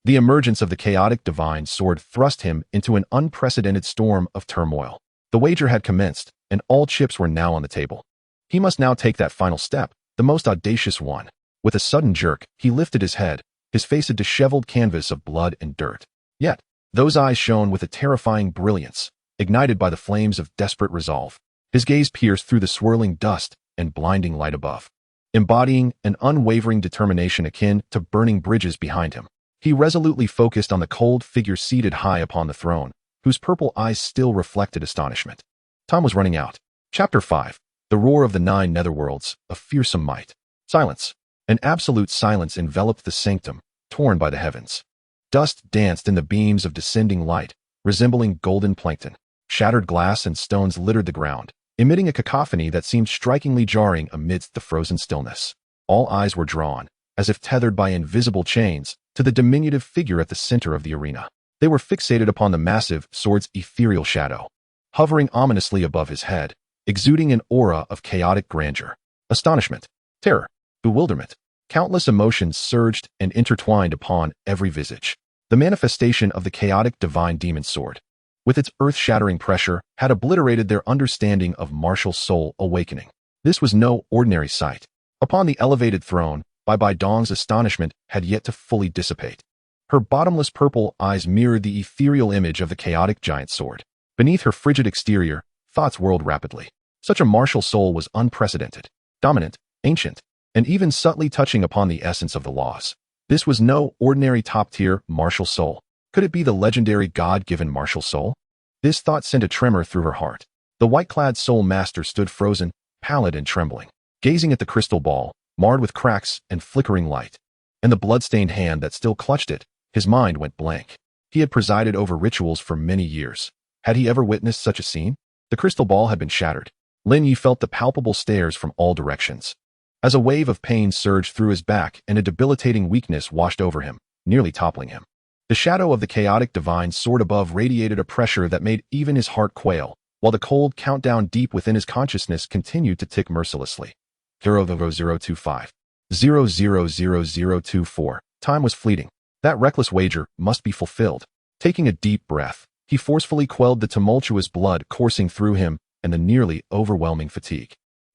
The emergence of the chaotic divine sword thrust him into an unprecedented storm of turmoil. The wager had commenced, and all chips were now on the table. He must now take that final step, the most audacious one. With a sudden jerk, he lifted his head, his face a disheveled canvas of blood and dirt. Yet, those eyes shone with a terrifying brilliance, ignited by the flames of desperate resolve. His gaze pierced through the swirling dust and blinding light above, embodying an unwavering determination akin to burning bridges behind him. He resolutely focused on the cold figure seated high upon the throne, whose purple eyes still reflected astonishment. Time was running out. Chapter 5. The roar of the Nine Nether Worlds, a fearsome might. Silence. An absolute silence enveloped the sanctum, torn by the heavens. Dust danced in the beams of descending light, resembling golden plankton. Shattered glass and stones littered the ground, emitting a cacophony that seemed strikingly jarring amidst the frozen stillness. All eyes were drawn, as if tethered by invisible chains, to the diminutive figure at the center of the arena. They were fixated upon the massive sword's ethereal shadow, hovering ominously above his head, exuding an aura of chaotic grandeur. Astonishment, terror, bewilderment. Countless emotions surged and intertwined upon every visage. The manifestation of the chaotic divine demon sword, with its earth-shattering pressure, had obliterated their understanding of martial soul awakening. This was no ordinary sight. Upon the elevated throne, Bibi Dong's astonishment had yet to fully dissipate. Her bottomless purple eyes mirrored the ethereal image of the chaotic giant sword. Beneath her frigid exterior, thoughts whirled rapidly. Such a martial soul was unprecedented, dominant, ancient, and even subtly touching upon the essence of the laws. This was no ordinary top-tier martial soul. Could it be the legendary God-given martial soul? This thought sent a tremor through her heart. The white-clad soul master stood frozen, pallid and trembling, gazing at the crystal ball, marred with cracks and flickering light. And the blood-stained hand that still clutched it, his mind went blank. He had presided over rituals for many years. Had he ever witnessed such a scene? The crystal ball had been shattered. Lin Ye felt the palpable stares from all directions. As a wave of pain surged through his back and a debilitating weakness washed over him, nearly toppling him. The shadow of the chaotic divine sword above radiated a pressure that made even his heart quail, while the cold countdown deep within his consciousness continued to tick mercilessly. 00025. 00024. Time was fleeting. That reckless wager must be fulfilled. Taking a deep breath, he forcefully quelled the tumultuous blood coursing through him and the nearly overwhelming fatigue,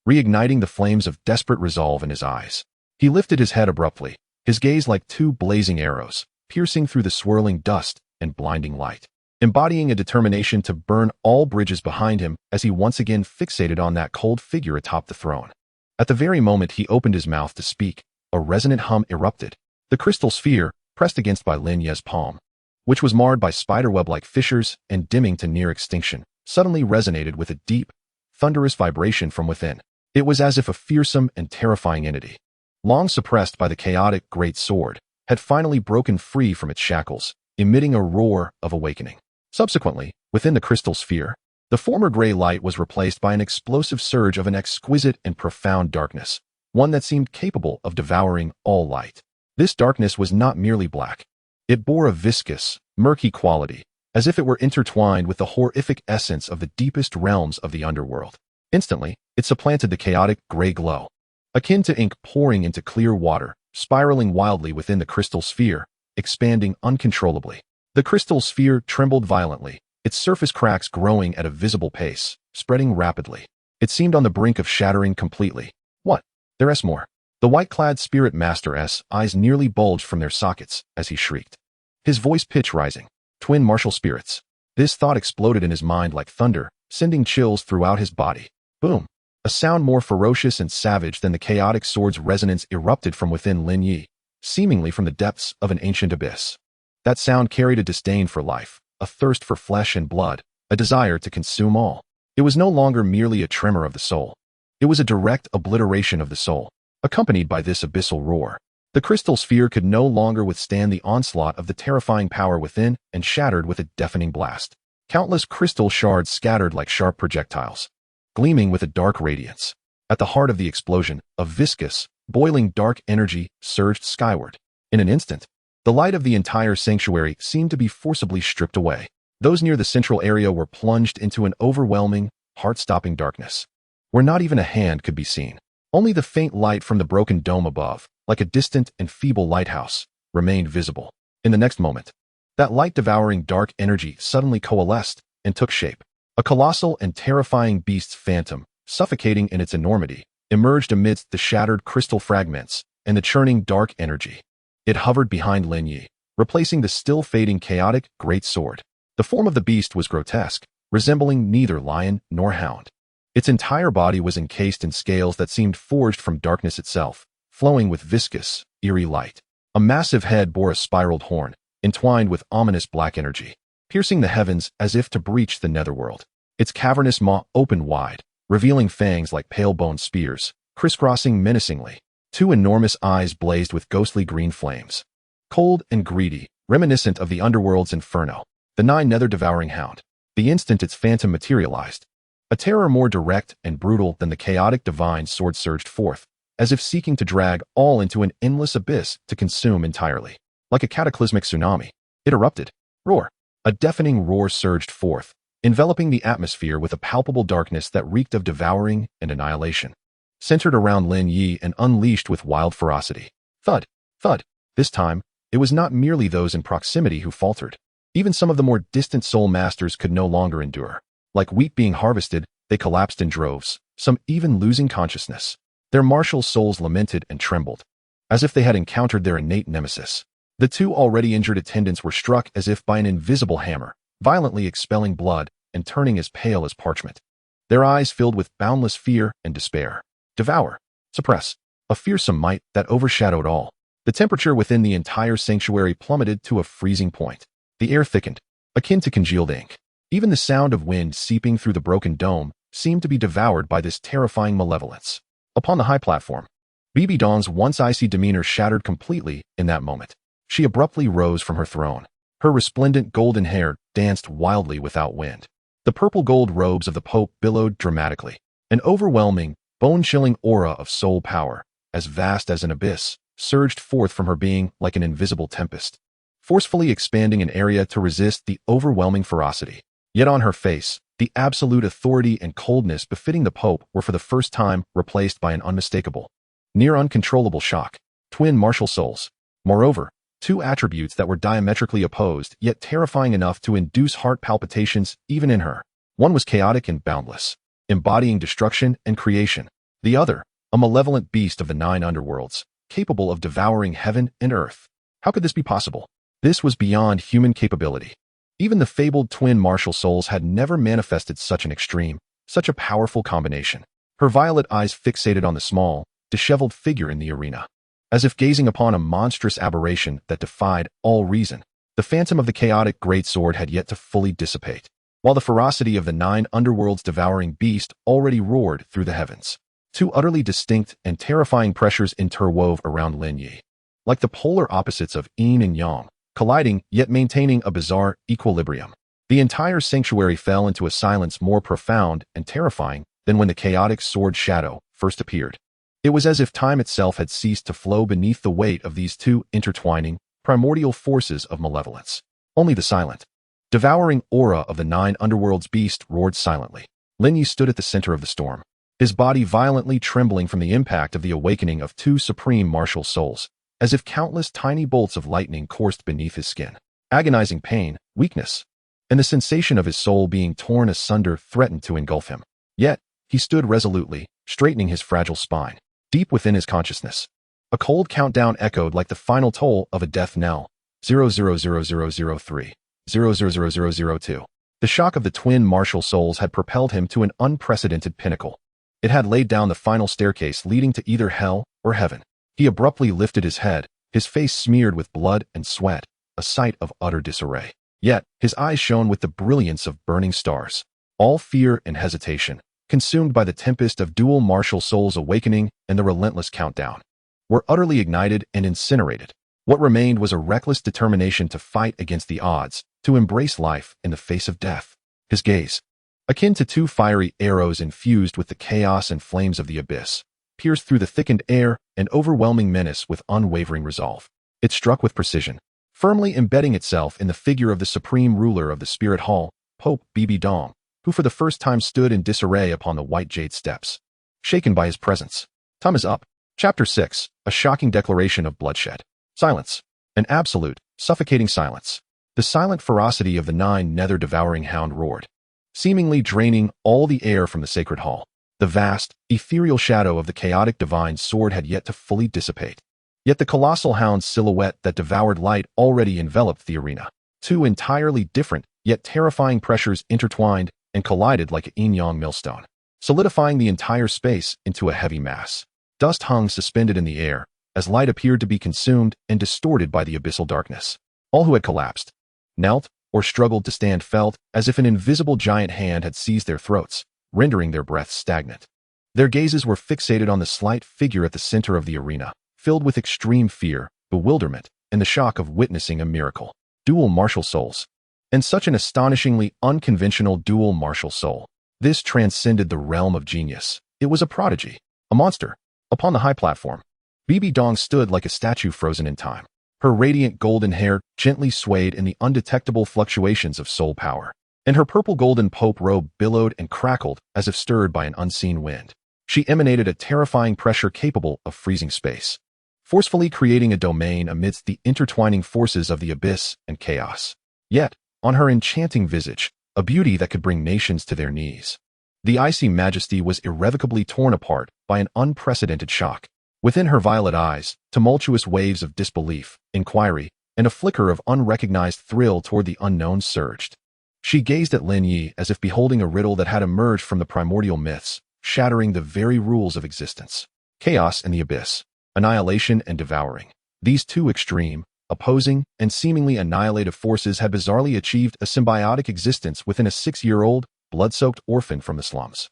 reigniting the flames of desperate resolve in his eyes. He lifted his head abruptly, his gaze like two blazing arrows, piercing through the swirling dust and blinding light, embodying a determination to burn all bridges behind him as he once again fixated on that cold figure atop the throne. At the very moment he opened his mouth to speak, a resonant hum erupted. The crystal sphere, pressed against by Lin Ye's palm, which was marred by spiderweb-like fissures and dimming to near extinction, suddenly resonated with a deep, thunderous vibration from within. It was as if a fearsome and terrifying entity, long suppressed by the chaotic great sword, had finally broken free from its shackles, emitting a roar of awakening. Subsequently, within the crystal sphere, the former gray light was replaced by an explosive surge of an exquisite and profound darkness, one that seemed capable of devouring all light. This darkness was not merely black. It bore a viscous, murky quality, as if it were intertwined with the horrific essence of the deepest realms of the underworld. Instantly, it supplanted the chaotic gray glow, akin to ink pouring into clear water, spiraling wildly within the crystal sphere, expanding uncontrollably. The crystal sphere trembled violently, its surface cracks growing at a visible pace, spreading rapidly. It seemed on the brink of shattering completely. What? There's more. The white-clad spirit master's eyes nearly bulged from their sockets as he shrieked, his voice pitch rising. Twin martial spirits. This thought exploded in his mind like thunder, sending chills throughout his body. Boom! A sound more ferocious and savage than the chaotic sword's resonance erupted from within Lin Ye, seemingly from the depths of an ancient abyss. That sound carried a disdain for life, a thirst for flesh and blood, a desire to consume all. It was no longer merely a tremor of the soul. It was a direct obliteration of the soul, accompanied by this abyssal roar. The crystal sphere could no longer withstand the onslaught of the terrifying power within and shattered with a deafening blast. Countless crystal shards scattered like sharp projectiles, gleaming with a dark radiance. At the heart of the explosion, a viscous, boiling dark energy surged skyward. In an instant, the light of the entire sanctuary seemed to be forcibly stripped away. Those near the central area were plunged into an overwhelming, heart-stopping darkness, where not even a hand could be seen. Only the faint light from the broken dome above, like a distant and feeble lighthouse, remained visible. In the next moment, that light-devouring dark energy suddenly coalesced and took shape. A colossal and terrifying beast's phantom, suffocating in its enormity, emerged amidst the shattered crystal fragments and the churning dark energy. It hovered behind Lin Ye, replacing the still-fading chaotic great sword. The form of the beast was grotesque, resembling neither lion nor hound. Its entire body was encased in scales that seemed forged from darkness itself, flowing with viscous, eerie light. A massive head bore a spiraled horn, entwined with ominous black energy, piercing the heavens as if to breach the netherworld. Its cavernous maw opened wide, revealing fangs like pale-boned spears, crisscrossing menacingly. Two enormous eyes blazed with ghostly green flames, cold and greedy, reminiscent of the underworld's inferno. The Nine Nether devouring hound. The instant its phantom materialized, a terror more direct and brutal than the chaotic divine sword surged forth, as if seeking to drag all into an endless abyss to consume entirely. Like a cataclysmic tsunami, it erupted. Roar. A deafening roar surged forth, enveloping the atmosphere with a palpable darkness that reeked of devouring and annihilation. Centered around Lin Ye and unleashed with wild ferocity. Thud. Thud. This time, it was not merely those in proximity who faltered. Even some of the more distant soul masters could no longer endure. Like wheat being harvested, they collapsed in droves, some even losing consciousness. Their martial souls lamented and trembled, as if they had encountered their innate nemesis. The two already injured attendants were struck as if by an invisible hammer, violently expelling blood and turning as pale as parchment. Their eyes filled with boundless fear and despair. Devour. Suppress. A fearsome might that overshadowed all. The temperature within the entire sanctuary plummeted to a freezing point. The air thickened, akin to congealed ink. Even the sound of wind seeping through the broken dome seemed to be devoured by this terrifying malevolence. Upon the high platform, Bibi Dong's once icy demeanor shattered completely in that moment. She abruptly rose from her throne. Her resplendent golden hair danced wildly without wind. The purple-gold robes of the Pope billowed dramatically. An overwhelming, bone-chilling aura of soul power, as vast as an abyss, surged forth from her being like an invisible tempest, forcefully expanding an area to resist the overwhelming ferocity. Yet on her face, the absolute authority and coldness befitting the Pope were for the first time replaced by an unmistakable, near uncontrollable shock. Twin martial souls. Moreover, two attributes that were diametrically opposed, yet terrifying enough to induce heart palpitations even in her. One was chaotic and boundless, embodying destruction and creation. The other, a malevolent beast of the nine underworlds, capable of devouring heaven and earth. How could this be possible? This was beyond human capability. Even the fabled twin martial souls had never manifested such an extreme, such a powerful combination. Her violet eyes fixated on the small, disheveled figure in the arena, as if gazing upon a monstrous aberration that defied all reason. The phantom of the chaotic greatsword had yet to fully dissipate, while the ferocity of the nine underworlds devouring beast already roared through the heavens. Two utterly distinct and terrifying pressures interwove around Lin Ye, like the polar opposites of yin and yang, colliding yet maintaining a bizarre equilibrium. The entire sanctuary fell into a silence more profound and terrifying than when the chaotic sword shadow first appeared. It was as if time itself had ceased to flow beneath the weight of these two intertwining, primordial forces of malevolence. Only the silent, devouring aura of the nine underworlds beast roared silently. Lin Ye stood at the center of the storm, his body violently trembling from the impact of the awakening of two supreme martial souls, as if countless tiny bolts of lightning coursed beneath his skin. Agonizing pain, weakness, and the sensation of his soul being torn asunder threatened to engulf him. Yet, he stood resolutely, straightening his fragile spine. Deep within his consciousness, a cold countdown echoed like the final toll of a death knell. 000003, 000002. The shock of the twin martial souls had propelled him to an unprecedented pinnacle. It had laid down the final staircase leading to either hell or heaven. He abruptly lifted his head, his face smeared with blood and sweat, a sight of utter disarray. Yet, his eyes shone with the brilliance of burning stars. All fear and hesitation, consumed by the tempest of dual martial souls awakening and the relentless countdown, were utterly ignited and incinerated. What remained was a reckless determination to fight against the odds, to embrace life in the face of death. His gaze, akin to two fiery arrows infused with the chaos and flames of the abyss, pierced through the thickened air, an overwhelming menace with unwavering resolve. It struck with precision, firmly embedding itself in the figure of the supreme ruler of the spirit hall, Pope Bibi Dong, who for the first time stood in disarray upon the white jade steps, shaken by his presence. Time is up. Chapter 6, a shocking declaration of bloodshed. Silence. An absolute, suffocating silence. The silent ferocity of the nine nether devouring hound roared, seemingly draining all the air from the sacred hall. The vast, ethereal shadow of the chaotic divine sword had yet to fully dissipate. Yet the colossal hound's silhouette that devoured light already enveloped the arena. Two entirely different, yet terrifying pressures intertwined and collided like a yin-yang millstone, solidifying the entire space into a heavy mass. Dust hung suspended in the air, as light appeared to be consumed and distorted by the abyssal darkness. All who had collapsed, knelt, or struggled to stand felt as if an invisible giant hand had seized their throats, rendering their breaths stagnant. Their gazes were fixated on the slight figure at the center of the arena, filled with extreme fear, bewilderment, and the shock of witnessing a miracle. Dual martial souls. And such an astonishingly unconventional dual martial soul. This transcended the realm of genius. It was a prodigy, a monster. Upon the high platform, Bibi Dong stood like a statue frozen in time. Her radiant golden hair gently swayed in the undetectable fluctuations of soul power, and her purple-golden pope robe billowed and crackled as if stirred by an unseen wind. She emanated a terrifying pressure capable of freezing space, forcefully creating a domain amidst the intertwining forces of the abyss and chaos. Yet, on her enchanting visage, a beauty that could bring nations to their knees. The icy majesty was irrevocably torn apart by an unprecedented shock. Within her violet eyes, tumultuous waves of disbelief, inquiry, and a flicker of unrecognized thrill toward the unknown surged. She gazed at Lin Ye as if beholding a riddle that had emerged from the primordial myths, shattering the very rules of existence. Chaos and the abyss, annihilation and devouring. These two extreme, opposing, and seemingly annihilative forces had bizarrely achieved a symbiotic existence within a 6-year-old, blood-soaked orphan from the slums.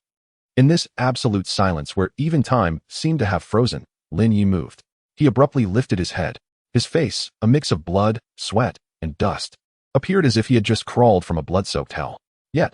In this absolute silence where even time seemed to have frozen, Lin Ye moved. He abruptly lifted his head. His face, a mix of blood, sweat, and dust, appeared as if he had just crawled from a blood-soaked hell. Yet,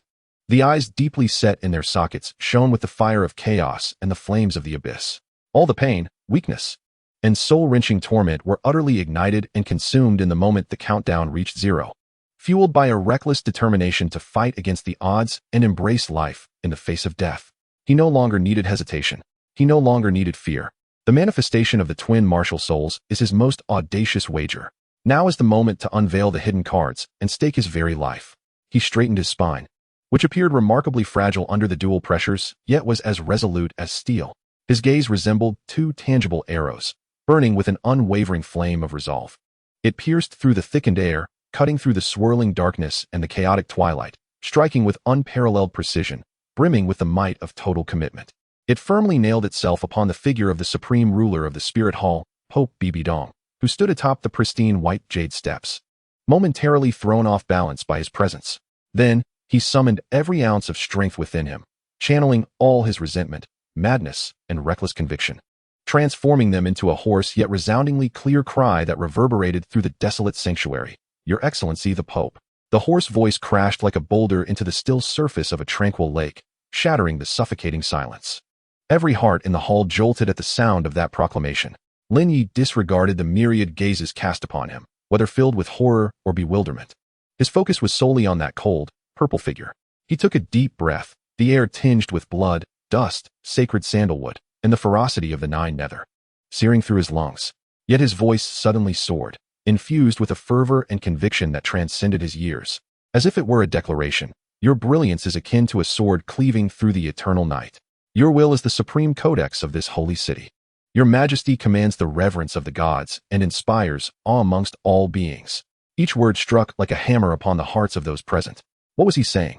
the eyes deeply set in their sockets shone with the fire of chaos and the flames of the abyss. All the pain, weakness, and soul-wrenching torment were utterly ignited and consumed in the moment the countdown reached 0. Fueled by a reckless determination to fight against the odds and embrace life in the face of death. He no longer needed hesitation. He no longer needed fear. The manifestation of the twin martial souls is his most audacious wager. Now is the moment to unveil the hidden cards and stake his very life. He straightened his spine, which appeared remarkably fragile under the dual pressures, yet was as resolute as steel. His gaze resembled two tangible arrows, burning with an unwavering flame of resolve. It pierced through the thickened air, cutting through the swirling darkness and the chaotic twilight, striking with unparalleled precision, brimming with the might of total commitment. It firmly nailed itself upon the figure of the supreme ruler of the Spirit Hall, Pope Bibi Dong, who stood atop the pristine white jade steps, momentarily thrown off balance by his presence. Then, he summoned every ounce of strength within him, channeling all his resentment, madness, and reckless conviction, transforming them into a hoarse yet resoundingly clear cry that reverberated through the desolate sanctuary. "Your Excellency the Pope." The hoarse voice crashed like a boulder into the still surface of a tranquil lake, shattering the suffocating silence. Every heart in the hall jolted at the sound of that proclamation. Lin Ye disregarded the myriad gazes cast upon him, whether filled with horror or bewilderment. His focus was solely on that cold, purple figure. He took a deep breath, the air tinged with blood, dust, sacred sandalwood, and the ferocity of the Nine Nether, searing through his lungs. Yet his voice suddenly soared, infused with a fervor and conviction that transcended his years. As if it were a declaration, "Your brilliance is akin to a sword cleaving through the eternal night. Your will is the supreme codex of this holy city. Your majesty commands the reverence of the gods and inspires awe amongst all beings." Each word struck like a hammer upon the hearts of those present. What was he saying?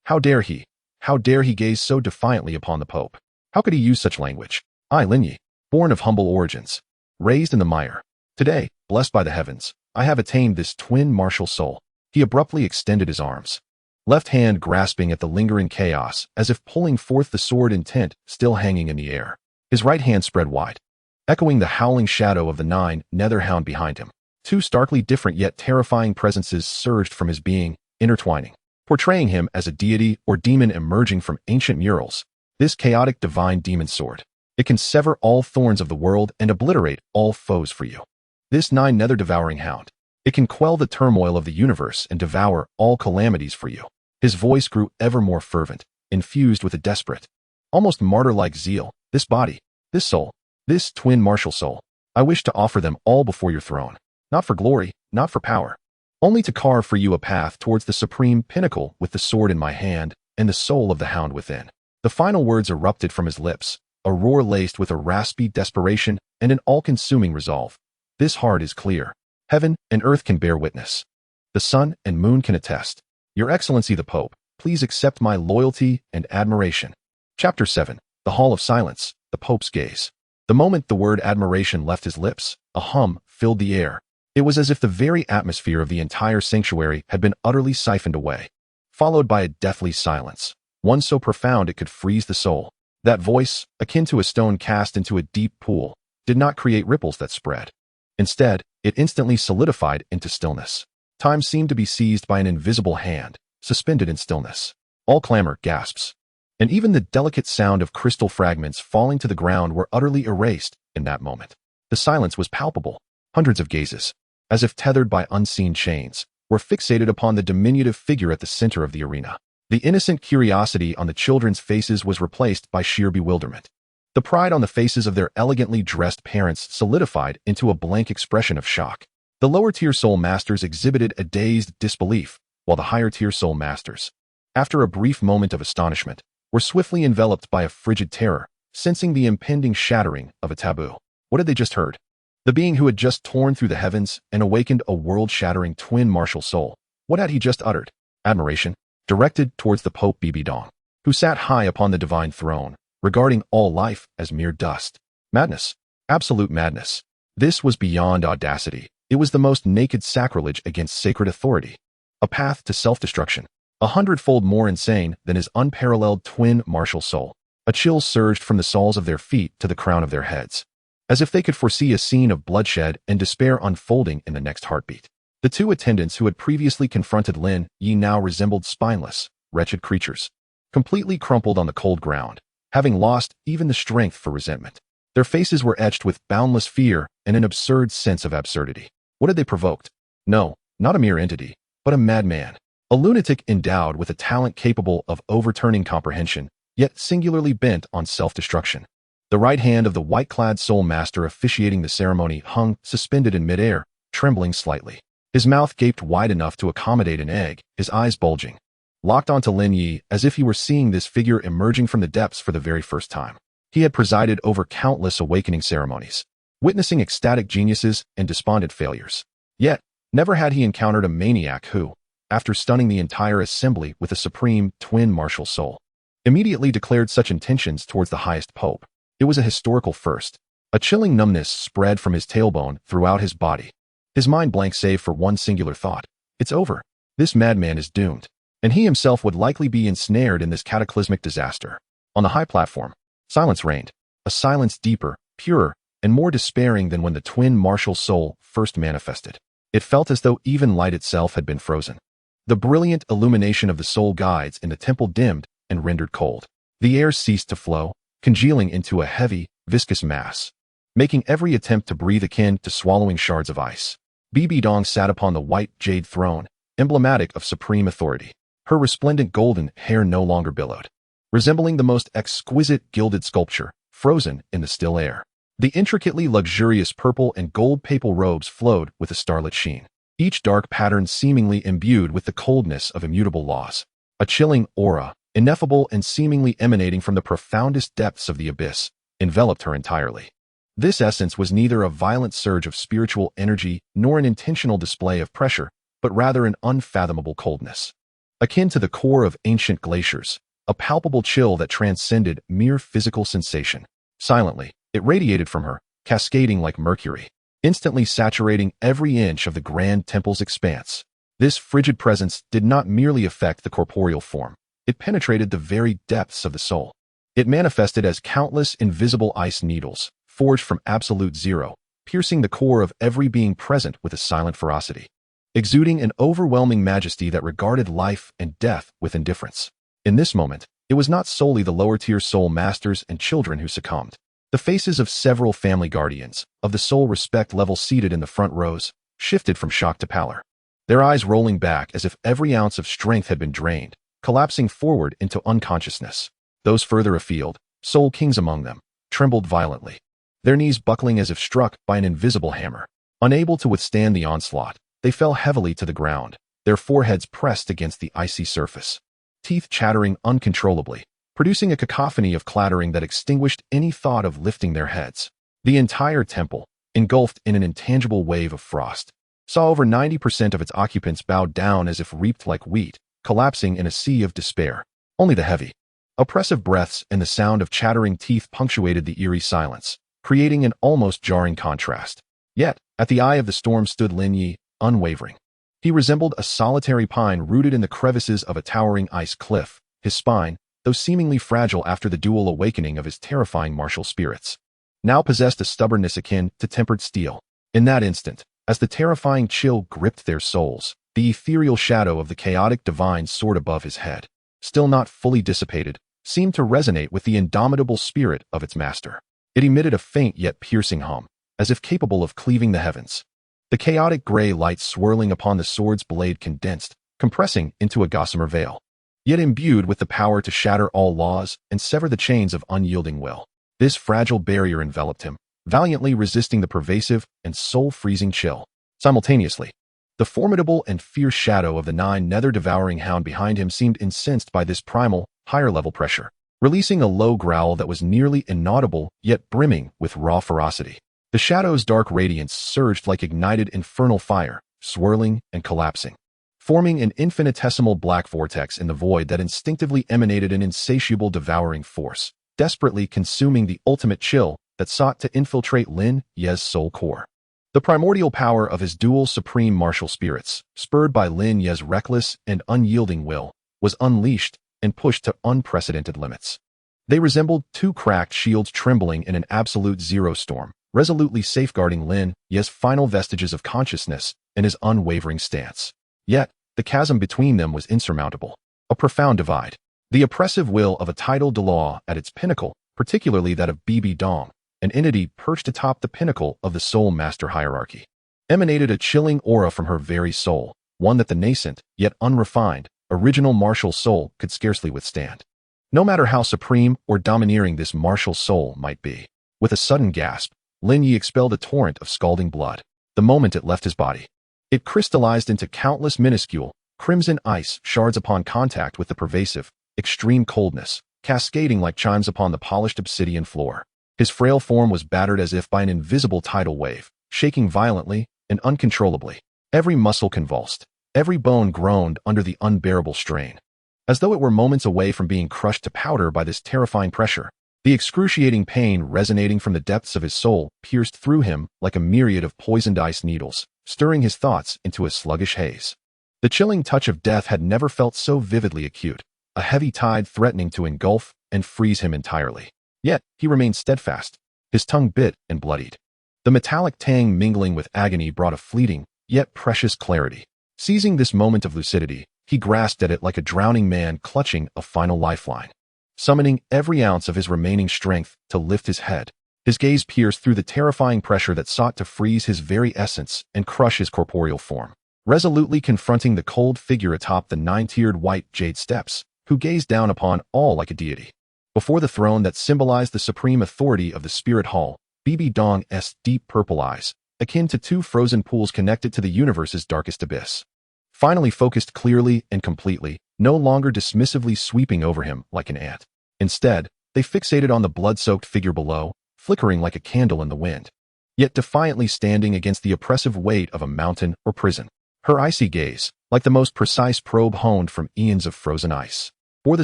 How dare he? How dare he gaze so defiantly upon the Pope? How could he use such language? I, Lin Ye, born of humble origins, raised in the mire. Today, blessed by the heavens, I have attained this twin martial soul. He abruptly extended his arms, left hand grasping at the lingering chaos as if pulling forth the sword intent still hanging in the air. His right hand spread wide, echoing the howling shadow of the Nine Nether Howl behind him. Two starkly different yet terrifying presences surged from his being, intertwining, portraying him as a deity or demon emerging from ancient murals. This chaotic divine demon sword. It can sever all thorns of the world and obliterate all foes for you. This Nine Nether devouring hound. It can quell the turmoil of the universe and devour all calamities for you. His voice grew ever more fervent, infused with a desperate, almost martyr-like zeal. This body, this soul, this twin martial soul, I wish to offer them all before your throne. Not for glory, not for power. Only to carve for you a path towards the supreme pinnacle with the sword in my hand and the soul of the hound within. The final words erupted from his lips, a roar laced with a raspy desperation and an all-consuming resolve. This heart is clear. Heaven and earth can bear witness. The sun and moon can attest. Your Excellency the Pope, please accept my loyalty and admiration. Chapter 7. The Hall of Silence, the Pope's Gaze. The moment the word admiration left his lips, a hum filled the air. It was as if the very atmosphere of the entire sanctuary had been utterly siphoned away, followed by a deathly silence, one so profound it could freeze the soul. That voice, akin to a stone cast into a deep pool, did not create ripples that spread. Instead, it instantly solidified into stillness. Time seemed to be seized by an invisible hand, suspended in stillness. All clamor, gasps, and even the delicate sound of crystal fragments falling to the ground were utterly erased in that moment. The silence was palpable. Hundreds of gazes, as if tethered by unseen chains, were fixated upon the diminutive figure at the center of the arena. The innocent curiosity on the children's faces was replaced by sheer bewilderment. The pride on the faces of their elegantly dressed parents solidified into a blank expression of shock. The lower-tier soul masters exhibited a dazed disbelief, while the higher-tier soul masters, after a brief moment of astonishment, were swiftly enveloped by a frigid terror, sensing the impending shattering of a taboo. What had they just heard? The being who had just torn through the heavens and awakened a world-shattering twin martial soul. What had he just uttered? Admiration, directed towards the Pope Bibi Dong, who sat high upon the divine throne, regarding all life as mere dust. Madness. Absolute madness. This was beyond audacity. It was the most naked sacrilege against sacred authority. A path to self-destruction. 100-fold more insane than his unparalleled twin martial soul. A chill surged from the soles of their feet to the crown of their heads, as if they could foresee a scene of bloodshed and despair unfolding in the next heartbeat. The two attendants who had previously confronted Lin Ye now resembled spineless, wretched creatures, completely crumpled on the cold ground, having lost even the strength for resentment. Their faces were etched with boundless fear and an absurd sense of absurdity. What had they provoked? No, not a mere entity, but a madman. A lunatic endowed with a talent capable of overturning comprehension, yet singularly bent on self-destruction. The right hand of the white-clad soul master officiating the ceremony hung suspended in midair, trembling slightly. His mouth gaped wide enough to accommodate an egg, his eyes bulging, locked onto Lin Ye as if he were seeing this figure emerging from the depths for the very first time. He had presided over countless awakening ceremonies, witnessing ecstatic geniuses and despondent failures. Yet, never had he encountered a maniac who, after stunning the entire assembly with a supreme twin martial soul, immediately declared such intentions towards the highest pope. It was a historical first. A chilling numbness spread from his tailbone throughout his body. His mind blank save for one singular thought. It's over. This madman is doomed, and he himself would likely be ensnared in this cataclysmic disaster. On the high platform, silence reigned. A silence deeper, purer, and more despairing than when the twin martial soul first manifested. It felt as though even light itself had been frozen. The brilliant illumination of the soul guides in the temple dimmed and rendered cold. The air ceased to flow, congealing into a heavy, viscous mass, making every attempt to breathe akin to swallowing shards of ice. Bibi Dong sat upon the white jade throne, emblematic of supreme authority. Her resplendent golden hair no longer billowed, resembling the most exquisite gilded sculpture, frozen in the still air. The intricately luxurious purple and gold papal robes flowed with a starlit sheen, each dark pattern seemingly imbued with the coldness of immutable laws. A chilling aura, ineffable and seemingly emanating from the profoundest depths of the abyss, enveloped her entirely. This essence was neither a violent surge of spiritual energy nor an intentional display of pressure, but rather an unfathomable coldness, akin to the core of ancient glaciers, a palpable chill that transcended mere physical sensation. Silently, it radiated from her, cascading like mercury, instantly saturating every inch of the grand temple's expanse. This frigid presence did not merely affect the corporeal form. It penetrated the very depths of the soul. It manifested as countless invisible ice needles, forged from absolute zero, piercing the core of every being present with a silent ferocity, exuding an overwhelming majesty that regarded life and death with indifference. In this moment, it was not solely the lower-tier soul masters and children who succumbed. The faces of several family guardians, of the soul respect level seated in the front rows, shifted from shock to pallor, their eyes rolling back as if every ounce of strength had been drained, collapsing forward into unconsciousness. Those further afield, soul kings among them, trembled violently, their knees buckling as if struck by an invisible hammer. Unable to withstand the onslaught, they fell heavily to the ground, their foreheads pressed against the icy surface, teeth chattering uncontrollably, producing a cacophony of clattering that extinguished any thought of lifting their heads. The entire temple, engulfed in an intangible wave of frost, saw over 90% of its occupants bowed down as if reaped like wheat, collapsing in a sea of despair. Only the heavy, oppressive breaths and the sound of chattering teeth punctuated the eerie silence, creating an almost jarring contrast. Yet, at the eye of the storm stood Lin Ye, unwavering. He resembled a solitary pine rooted in the crevices of a towering ice cliff, his spine, though seemingly fragile after the dual awakening of his terrifying martial spirits, now possessed a stubbornness akin to tempered steel. In that instant, as the terrifying chill gripped their souls, the ethereal shadow of the chaotic divine soared above his head, still not fully dissipated, seemed to resonate with the indomitable spirit of its master. It emitted a faint yet piercing hum, as if capable of cleaving the heavens. The chaotic gray light swirling upon the sword's blade condensed, compressing into a gossamer veil, yet imbued with the power to shatter all laws and sever the chains of unyielding will. This fragile barrier enveloped him, valiantly resisting the pervasive and soul-freezing chill. Simultaneously, the formidable and fierce shadow of the Nine Nether devouring hound behind him seemed incensed by this primal, higher-level pressure, releasing a low growl that was nearly inaudible yet brimming with raw ferocity. The shadow's dark radiance surged like ignited infernal fire, swirling and collapsing, forming an infinitesimal black vortex in the void that instinctively emanated an insatiable devouring force, desperately consuming the ultimate chill that sought to infiltrate Lin Ye's soul core. The primordial power of his dual supreme martial spirits, spurred by Lin Ye's reckless and unyielding will, was unleashed and pushed to unprecedented limits. They resembled two cracked shields trembling in an absolute zero storm, resolutely safeguarding Lin Ye's final vestiges of consciousness and his unwavering stance. Yet, the chasm between them was insurmountable, a profound divide. The oppressive will of a tidal Douluo at its pinnacle, particularly that of Bibi Dong, an entity perched atop the pinnacle of the soul master hierarchy, emanated a chilling aura from her very soul, one that the nascent, yet unrefined, original martial soul could scarcely withstand. No matter how supreme or domineering this martial soul might be. With a sudden gasp, Lin Ye expelled a torrent of scalding blood. The moment it left his body, it crystallized into countless minuscule, crimson ice shards upon contact with the pervasive, extreme coldness, cascading like chimes upon the polished obsidian floor. His frail form was battered as if by an invisible tidal wave, shaking violently and uncontrollably. Every muscle convulsed, every bone groaned under the unbearable strain. As though it were moments away from being crushed to powder by this terrifying pressure, the excruciating pain resonating from the depths of his soul pierced through him like a myriad of poisoned ice needles, stirring his thoughts into a sluggish haze. The chilling touch of death had never felt so vividly acute, a heavy tide threatening to engulf and freeze him entirely. Yet, he remained steadfast, his tongue bit and bloodied. The metallic tang mingling with agony brought a fleeting, yet precious clarity. Seizing this moment of lucidity, he grasped at it like a drowning man clutching a final lifeline. Summoning every ounce of his remaining strength to lift his head, his gaze pierced through the terrifying pressure that sought to freeze his very essence and crush his corporeal form. Resolutely confronting the cold figure atop the nine-tiered white jade steps, who gazed down upon all like a deity. Before the throne that symbolized the supreme authority of the spirit hall, Bibi Dong's deep purple eyes, akin to two frozen pools connected to the universe's darkest abyss, finally focused clearly and completely, no longer dismissively sweeping over him like an ant. Instead, they fixated on the blood-soaked figure below, flickering like a candle in the wind, yet defiantly standing against the oppressive weight of a mountain or prison. Her icy gaze, like the most precise probe honed from eons of frozen ice, bore the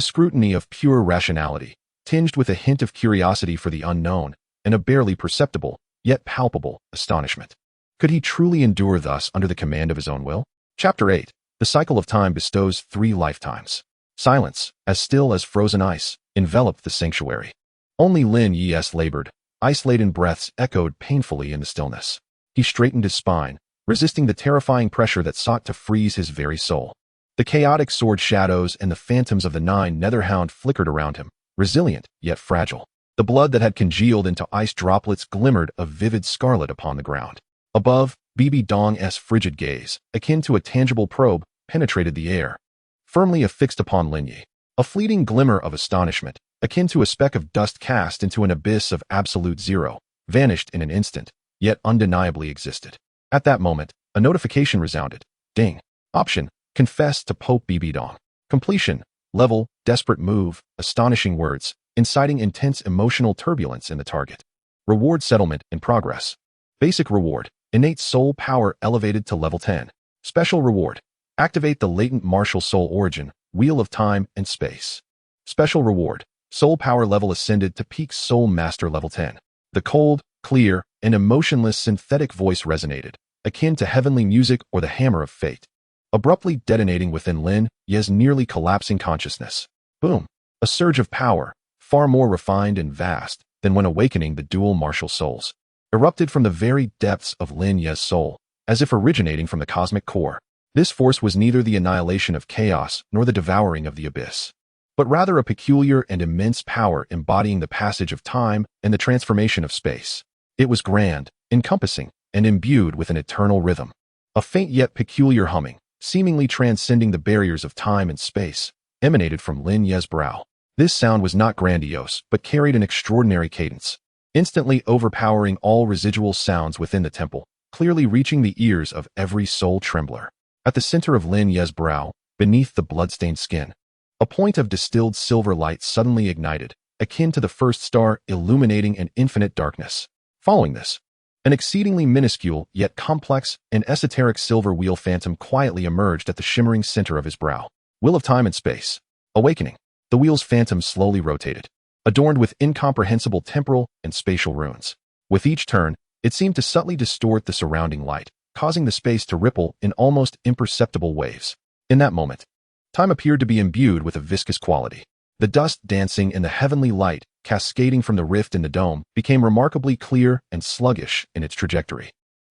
scrutiny of pure rationality, tinged with a hint of curiosity for the unknown and a barely perceptible, yet palpable, astonishment. Could he truly endure thus under the command of his own will? Chapter 8. The cycle of time bestows 3 lifetimes. Silence, as still as frozen ice, enveloped the sanctuary. Only Lin Ye's labored, ice-laden breaths echoed painfully in the stillness. He straightened his spine, resisting the terrifying pressure that sought to freeze his very soul. The chaotic sword shadows and the phantoms of the Nine Nether Howl flickered around him, resilient yet fragile. The blood that had congealed into ice droplets glimmered a vivid scarlet upon the ground. Above, Bibi Dong's frigid gaze, akin to a tangible probe, penetrated the air, firmly affixed upon Lin Ye. A fleeting glimmer of astonishment, akin to a speck of dust cast into an abyss of absolute zero, vanished in an instant, yet undeniably existed. At that moment, a notification resounded. Ding. Option: confess to Pope Bibi Dong. Completion: level, desperate move, astonishing words, inciting intense emotional turbulence in the target. Reward settlement in progress. Basic reward: innate soul power elevated to level 10. Special reward: activate the latent martial soul origin, wheel of time and space. Special reward: soul power level ascended to peak soul master level 10. The cold, clear, and emotionless synthetic voice resonated, akin to heavenly music or the hammer of fate, abruptly detonating within Lin Ye's nearly collapsing consciousness. Boom. A surge of power, far more refined and vast than when awakening the dual martial souls. erupted from the very depths of Lin Ye's soul, as if originating from the cosmic core. This force was neither the annihilation of chaos nor the devouring of the abyss, but rather a peculiar and immense power embodying the passage of time and the transformation of space. It was grand, encompassing, and imbued with an eternal rhythm. A faint yet peculiar humming, seemingly transcending the barriers of time and space, emanated from Lin Ye's brow. This sound was not grandiose, but carried an extraordinary cadence, instantly overpowering all residual sounds within the temple, clearly reaching the ears of every soul trembler. At the center of Lin Ye's brow, beneath the bloodstained skin, a point of distilled silver light suddenly ignited, akin to the first star illuminating an infinite darkness. Following this, an exceedingly minuscule yet complex and esoteric silver wheel phantom quietly emerged at the shimmering center of his brow. Wheel of time and space. Awakening. The wheel's phantom slowly rotated, adorned with incomprehensible temporal and spatial runes. With each turn, it seemed to subtly distort the surrounding light, causing the space to ripple in almost imperceptible waves. In that moment, time appeared to be imbued with a viscous quality. The dust dancing in the heavenly light, cascading from the rift in the dome, became remarkably clear and sluggish in its trajectory.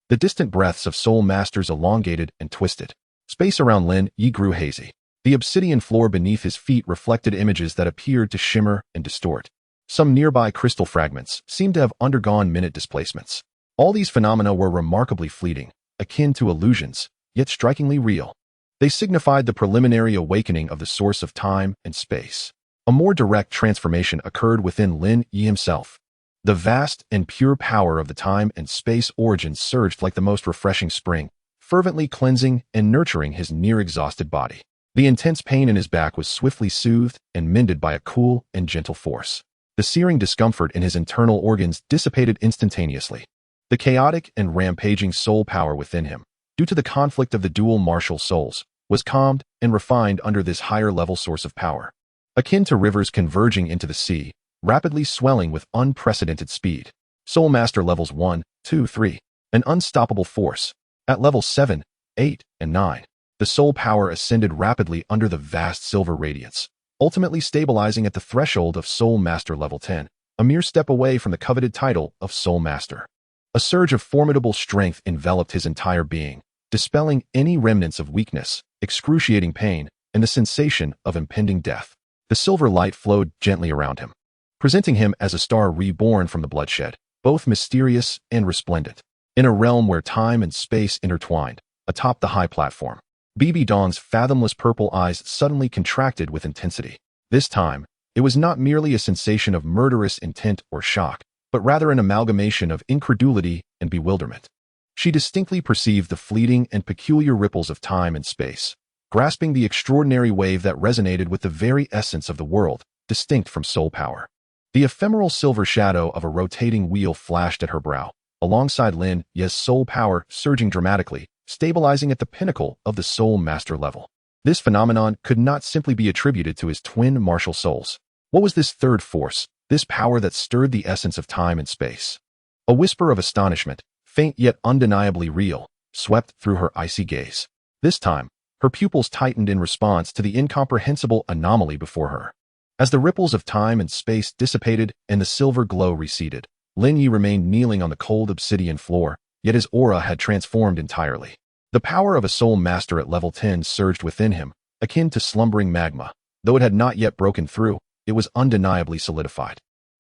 The distant breaths of soul masters elongated and twisted. Space around Lin Ye grew hazy. The obsidian floor beneath his feet reflected images that appeared to shimmer and distort. Some nearby crystal fragments seemed to have undergone minute displacements. All these phenomena were remarkably fleeting, akin to illusions, yet strikingly real. They signified the preliminary awakening of the source of time and space. A more direct transformation occurred within Lin Ye himself. The vast and pure power of the time and space origins surged like the most refreshing spring, fervently cleansing and nurturing his near-exhausted body. The intense pain in his back was swiftly soothed and mended by a cool and gentle force. The searing discomfort in his internal organs dissipated instantaneously. The chaotic and rampaging soul power within him, due to the conflict of the dual martial souls, was calmed and refined under this higher-level source of power. Akin to rivers converging into the sea, rapidly swelling with unprecedented speed. Soul Master levels 1, 2, 3. An unstoppable force. At levels 7, 8, and 9, the soul power ascended rapidly under the vast silver radiance, ultimately stabilizing at the threshold of Soul Master level 10, a mere step away from the coveted title of Soul Master. A surge of formidable strength enveloped his entire being, dispelling any remnants of weakness, excruciating pain, and the sensation of impending death. The silver light flowed gently around him, presenting him as a star reborn from the bloodshed, both mysterious and resplendent. In a realm where time and space intertwined, atop the high platform, Bibi Dong's fathomless purple eyes suddenly contracted with intensity. This time, it was not merely a sensation of murderous intent or shock, but rather an amalgamation of incredulity and bewilderment. She distinctly perceived the fleeting and peculiar ripples of time and space, grasping the extraordinary wave that resonated with the very essence of the world, distinct from soul power. The ephemeral silver shadow of a rotating wheel flashed at her brow, alongside Lin Ye's soul power surging dramatically, stabilizing at the pinnacle of the Soul Master level. This phenomenon could not simply be attributed to his twin martial souls. What was this third force, this power that stirred the essence of time and space? A whisper of astonishment, faint yet undeniably real, swept through her icy gaze. This time, her pupils tightened in response to the incomprehensible anomaly before her. As the ripples of time and space dissipated and the silver glow receded, Lin Ye remained kneeling on the cold obsidian floor, yet his aura had transformed entirely. The power of a Soul Master at level 10 surged within him, akin to slumbering magma. Though it had not yet broken through, it was undeniably solidified.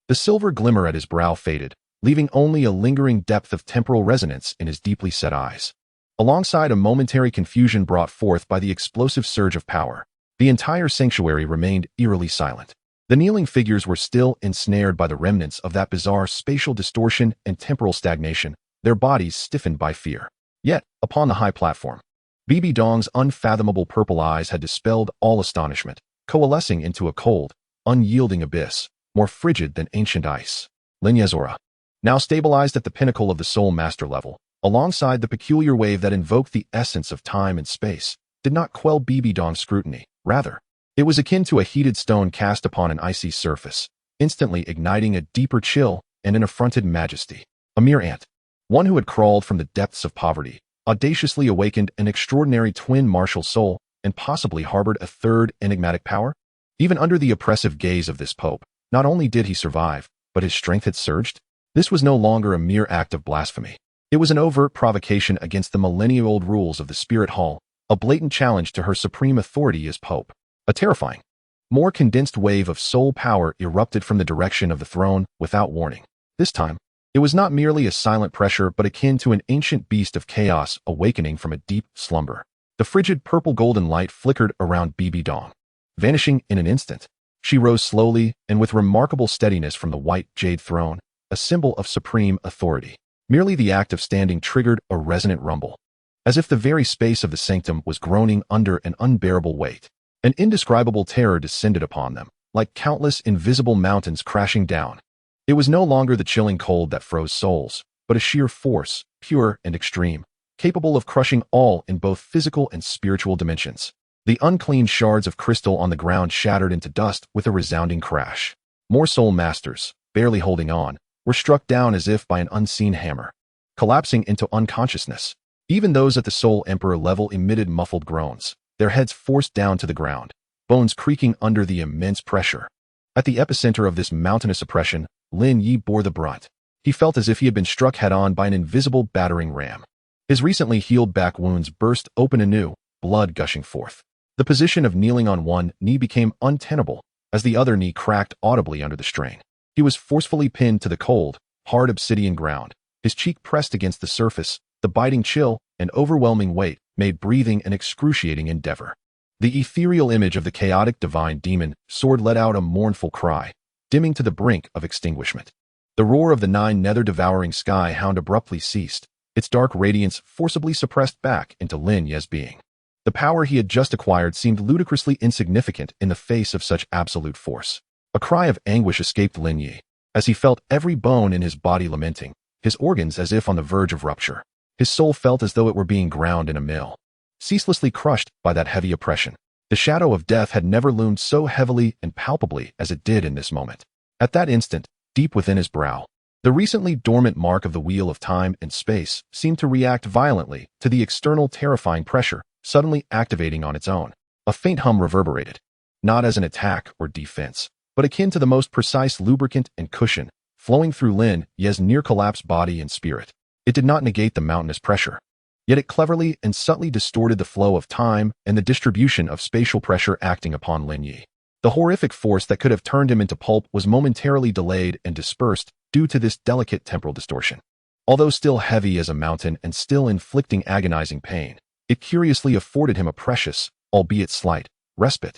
The silver glimmer at his brow faded, leaving only a lingering depth of temporal resonance in his deeply set eyes. Alongside a momentary confusion brought forth by the explosive surge of power, the entire sanctuary remained eerily silent. The kneeling figures were still ensnared by the remnants of that bizarre spatial distortion and temporal stagnation, their bodies stiffened by fear. Yet, upon the high platform, Bibi Dong's unfathomable purple eyes had dispelled all astonishment, coalescing into a cold, unyielding abyss, more frigid than ancient ice. Lin Ye's aura, now stabilized at the pinnacle of the Soul Master level, alongside the peculiar wave that invoked the essence of time and space, did not quell Bibi Dong's scrutiny. Rather, it was akin to a heated stone cast upon an icy surface, instantly igniting a deeper chill and an affronted majesty. A mere ant, one who had crawled from the depths of poverty, audaciously awakened an extraordinary twin martial soul, and possibly harbored a third enigmatic power? Even under the oppressive gaze of this pope, not only did he survive, but his strength had surged. This was no longer a mere act of blasphemy. It was an overt provocation against the millennia-old rules of the Spirit Hall, a blatant challenge to her supreme authority as Pope. A terrifying, more condensed wave of soul power erupted from the direction of the throne without warning. This time, it was not merely a silent pressure but akin to an ancient beast of chaos awakening from a deep slumber. The frigid purple-golden light flickered around Bibi Dong, vanishing in an instant. She rose slowly and with remarkable steadiness from the white jade throne, a symbol of supreme authority. Merely the act of standing triggered a resonant rumble, as if the very space of the sanctum was groaning under an unbearable weight. An indescribable terror descended upon them, like countless invisible mountains crashing down. It was no longer the chilling cold that froze souls, but a sheer force, pure and extreme, capable of crushing all in both physical and spiritual dimensions. The unclean shards of crystal on the ground shattered into dust with a resounding crash. More soul masters, barely holding on, were struck down as if by an unseen hammer, collapsing into unconsciousness. Even those at the Soul Emperor level emitted muffled groans, their heads forced down to the ground, bones creaking under the immense pressure. At the epicenter of this mountainous oppression, Lin Ye bore the brunt. He felt as if he had been struck head-on by an invisible battering ram. His recently healed back wounds burst open anew, blood gushing forth. The position of kneeling on one knee became untenable, as the other knee cracked audibly under the strain. He was forcefully pinned to the cold, hard obsidian ground, his cheek pressed against the surface. The biting chill and overwhelming weight made breathing an excruciating endeavor. The ethereal image of the chaotic divine demon sword let out a mournful cry, dimming to the brink of extinguishment. The roar of the Nine Nether devouring sky hound abruptly ceased, its dark radiance forcibly suppressed back into Lin Ye's being. The power he had just acquired seemed ludicrously insignificant in the face of such absolute force. A cry of anguish escaped Lin Ye, as he felt every bone in his body lamenting, his organs as if on the verge of rupture. His soul felt as though it were being ground in a mill, ceaselessly crushed by that heavy oppression. The shadow of death had never loomed so heavily and palpably as it did in this moment. At that instant, deep within his brow, the recently dormant mark of the wheel of time and space seemed to react violently to the external terrifying pressure suddenly activating on its own. A faint hum reverberated, not as an attack or defense, but akin to the most precise lubricant and cushion, flowing through Lin Ye's near-collapsed body and spirit. It did not negate the mountainous pressure, yet it cleverly and subtly distorted the flow of time and the distribution of spatial pressure acting upon Lin Ye. The horrific force that could have turned him into pulp was momentarily delayed and dispersed due to this delicate temporal distortion. Although still heavy as a mountain and still inflicting agonizing pain, it curiously afforded him a precious, albeit slight, respite,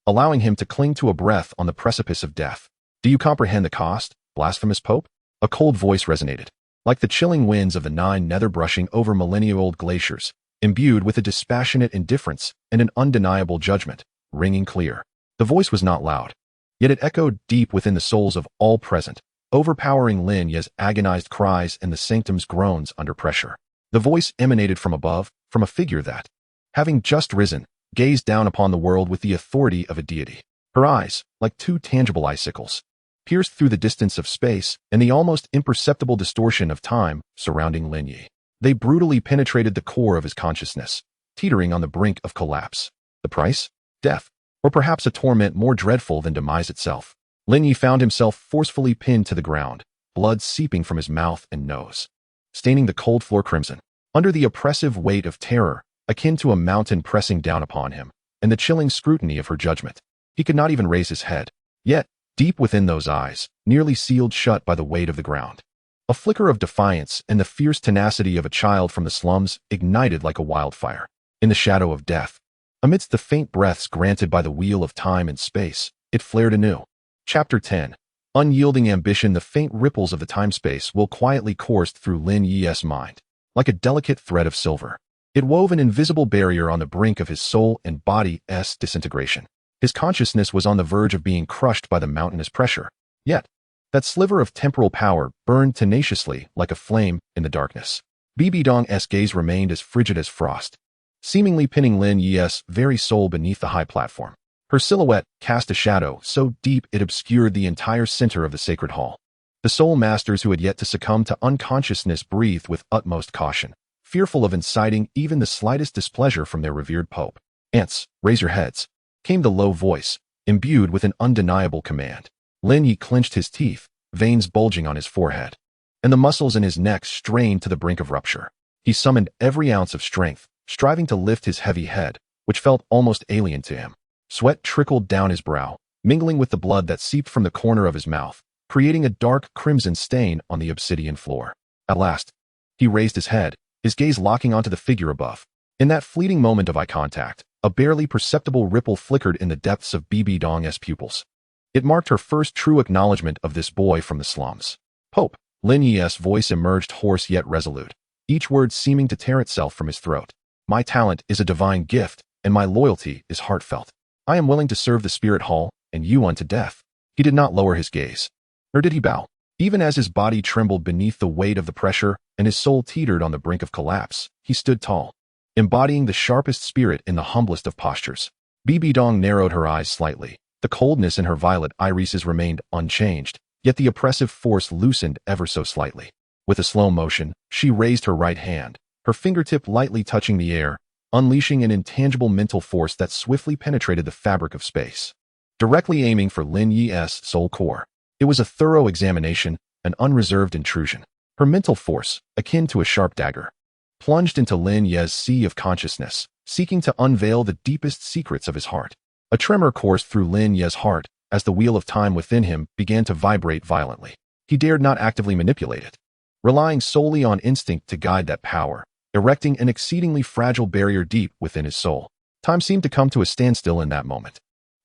allowing him to cling to a breath on the precipice of death. Do you comprehend the cost, blasphemous Pope? A cold voice resonated, like the chilling winds of the Nine Nether brushing over millennia-old glaciers, imbued with a dispassionate indifference and an undeniable judgment, ringing clear. The voice was not loud, yet it echoed deep within the souls of all present, overpowering Lin Ye's agonized cries and the sanctum's groans under pressure. The voice emanated from above, from a figure that, having just risen, gazed down upon the world with the authority of a deity. Her eyes, like two tangible icicles, pierced through the distance of space and the almost imperceptible distortion of time surrounding Lin Ye. They brutally penetrated the core of his consciousness, teetering on the brink of collapse. The price? Death. Or perhaps a torment more dreadful than demise itself. Lin Ye found himself forcefully pinned to the ground, blood seeping from his mouth and nose, staining the cold floor crimson. Under the oppressive weight of terror, akin to a mountain pressing down upon him, and the chilling scrutiny of her judgment, he could not even raise his head. Yet, deep within those eyes, nearly sealed shut by the weight of the ground, a flicker of defiance and the fierce tenacity of a child from the slums ignited like a wildfire. In the shadow of death, amidst the faint breaths granted by the wheel of time and space, it flared anew. Chapter 10. Unyielding ambition. The faint ripples of the time-space will quietly coursed through Lin Ye's mind, like a delicate thread of silver. It wove an invisible barrier on the brink of his soul and body's disintegration. His consciousness was on the verge of being crushed by the mountainous pressure. Yet, that sliver of temporal power burned tenaciously like a flame in the darkness. Bibi Dong's gaze remained as frigid as frost, seemingly pinning Lin Ye's very soul beneath the high platform. Her silhouette cast a shadow so deep it obscured the entire center of the sacred hall. The soul masters who had yet to succumb to unconsciousness breathed with utmost caution, fearful of inciting even the slightest displeasure from their revered pope. "Ants, raise your heads," came the low voice, imbued with an undeniable command. Lin Ye clenched his teeth, veins bulging on his forehead. and the muscles in his neck strained to the brink of rupture. He summoned every ounce of strength, striving to lift his heavy head, which felt almost alien to him. Sweat trickled down his brow, mingling with the blood that seeped from the corner of his mouth, creating a dark crimson stain on the obsidian floor. At last, he raised his head, his gaze locking onto the figure above. In that fleeting moment of eye contact, a barely perceptible ripple flickered in the depths of Bibi Dong's pupils. It marked her first true acknowledgement of this boy from the slums. Pope, Lin Ye's voice emerged hoarse yet resolute, each word seeming to tear itself from his throat. My talent is a divine gift, and my loyalty is heartfelt. I am willing to serve the spirit hall, and you unto death. He did not lower his gaze. Nor did he bow. Even as his body trembled beneath the weight of the pressure, and his soul teetered on the brink of collapse, he stood tall, embodying the sharpest spirit in the humblest of postures. Bibi Dong narrowed her eyes slightly. The coldness in her violet irises remained unchanged, yet the oppressive force loosened ever so slightly. With a slow motion, she raised her right hand, her fingertip lightly touching the air, unleashing an intangible mental force that swiftly penetrated the fabric of space, directly aiming for Lin Ye's soul core. It was a thorough examination, an unreserved intrusion. Her mental force, akin to a sharp dagger, plunged into Lin Ye's sea of consciousness, seeking to unveil the deepest secrets of his heart. A tremor coursed through Lin Ye's heart as the wheel of time within him began to vibrate violently. He dared not actively manipulate it, relying solely on instinct to guide that power, erecting an exceedingly fragile barrier deep within his soul. Time seemed to come to a standstill in that moment.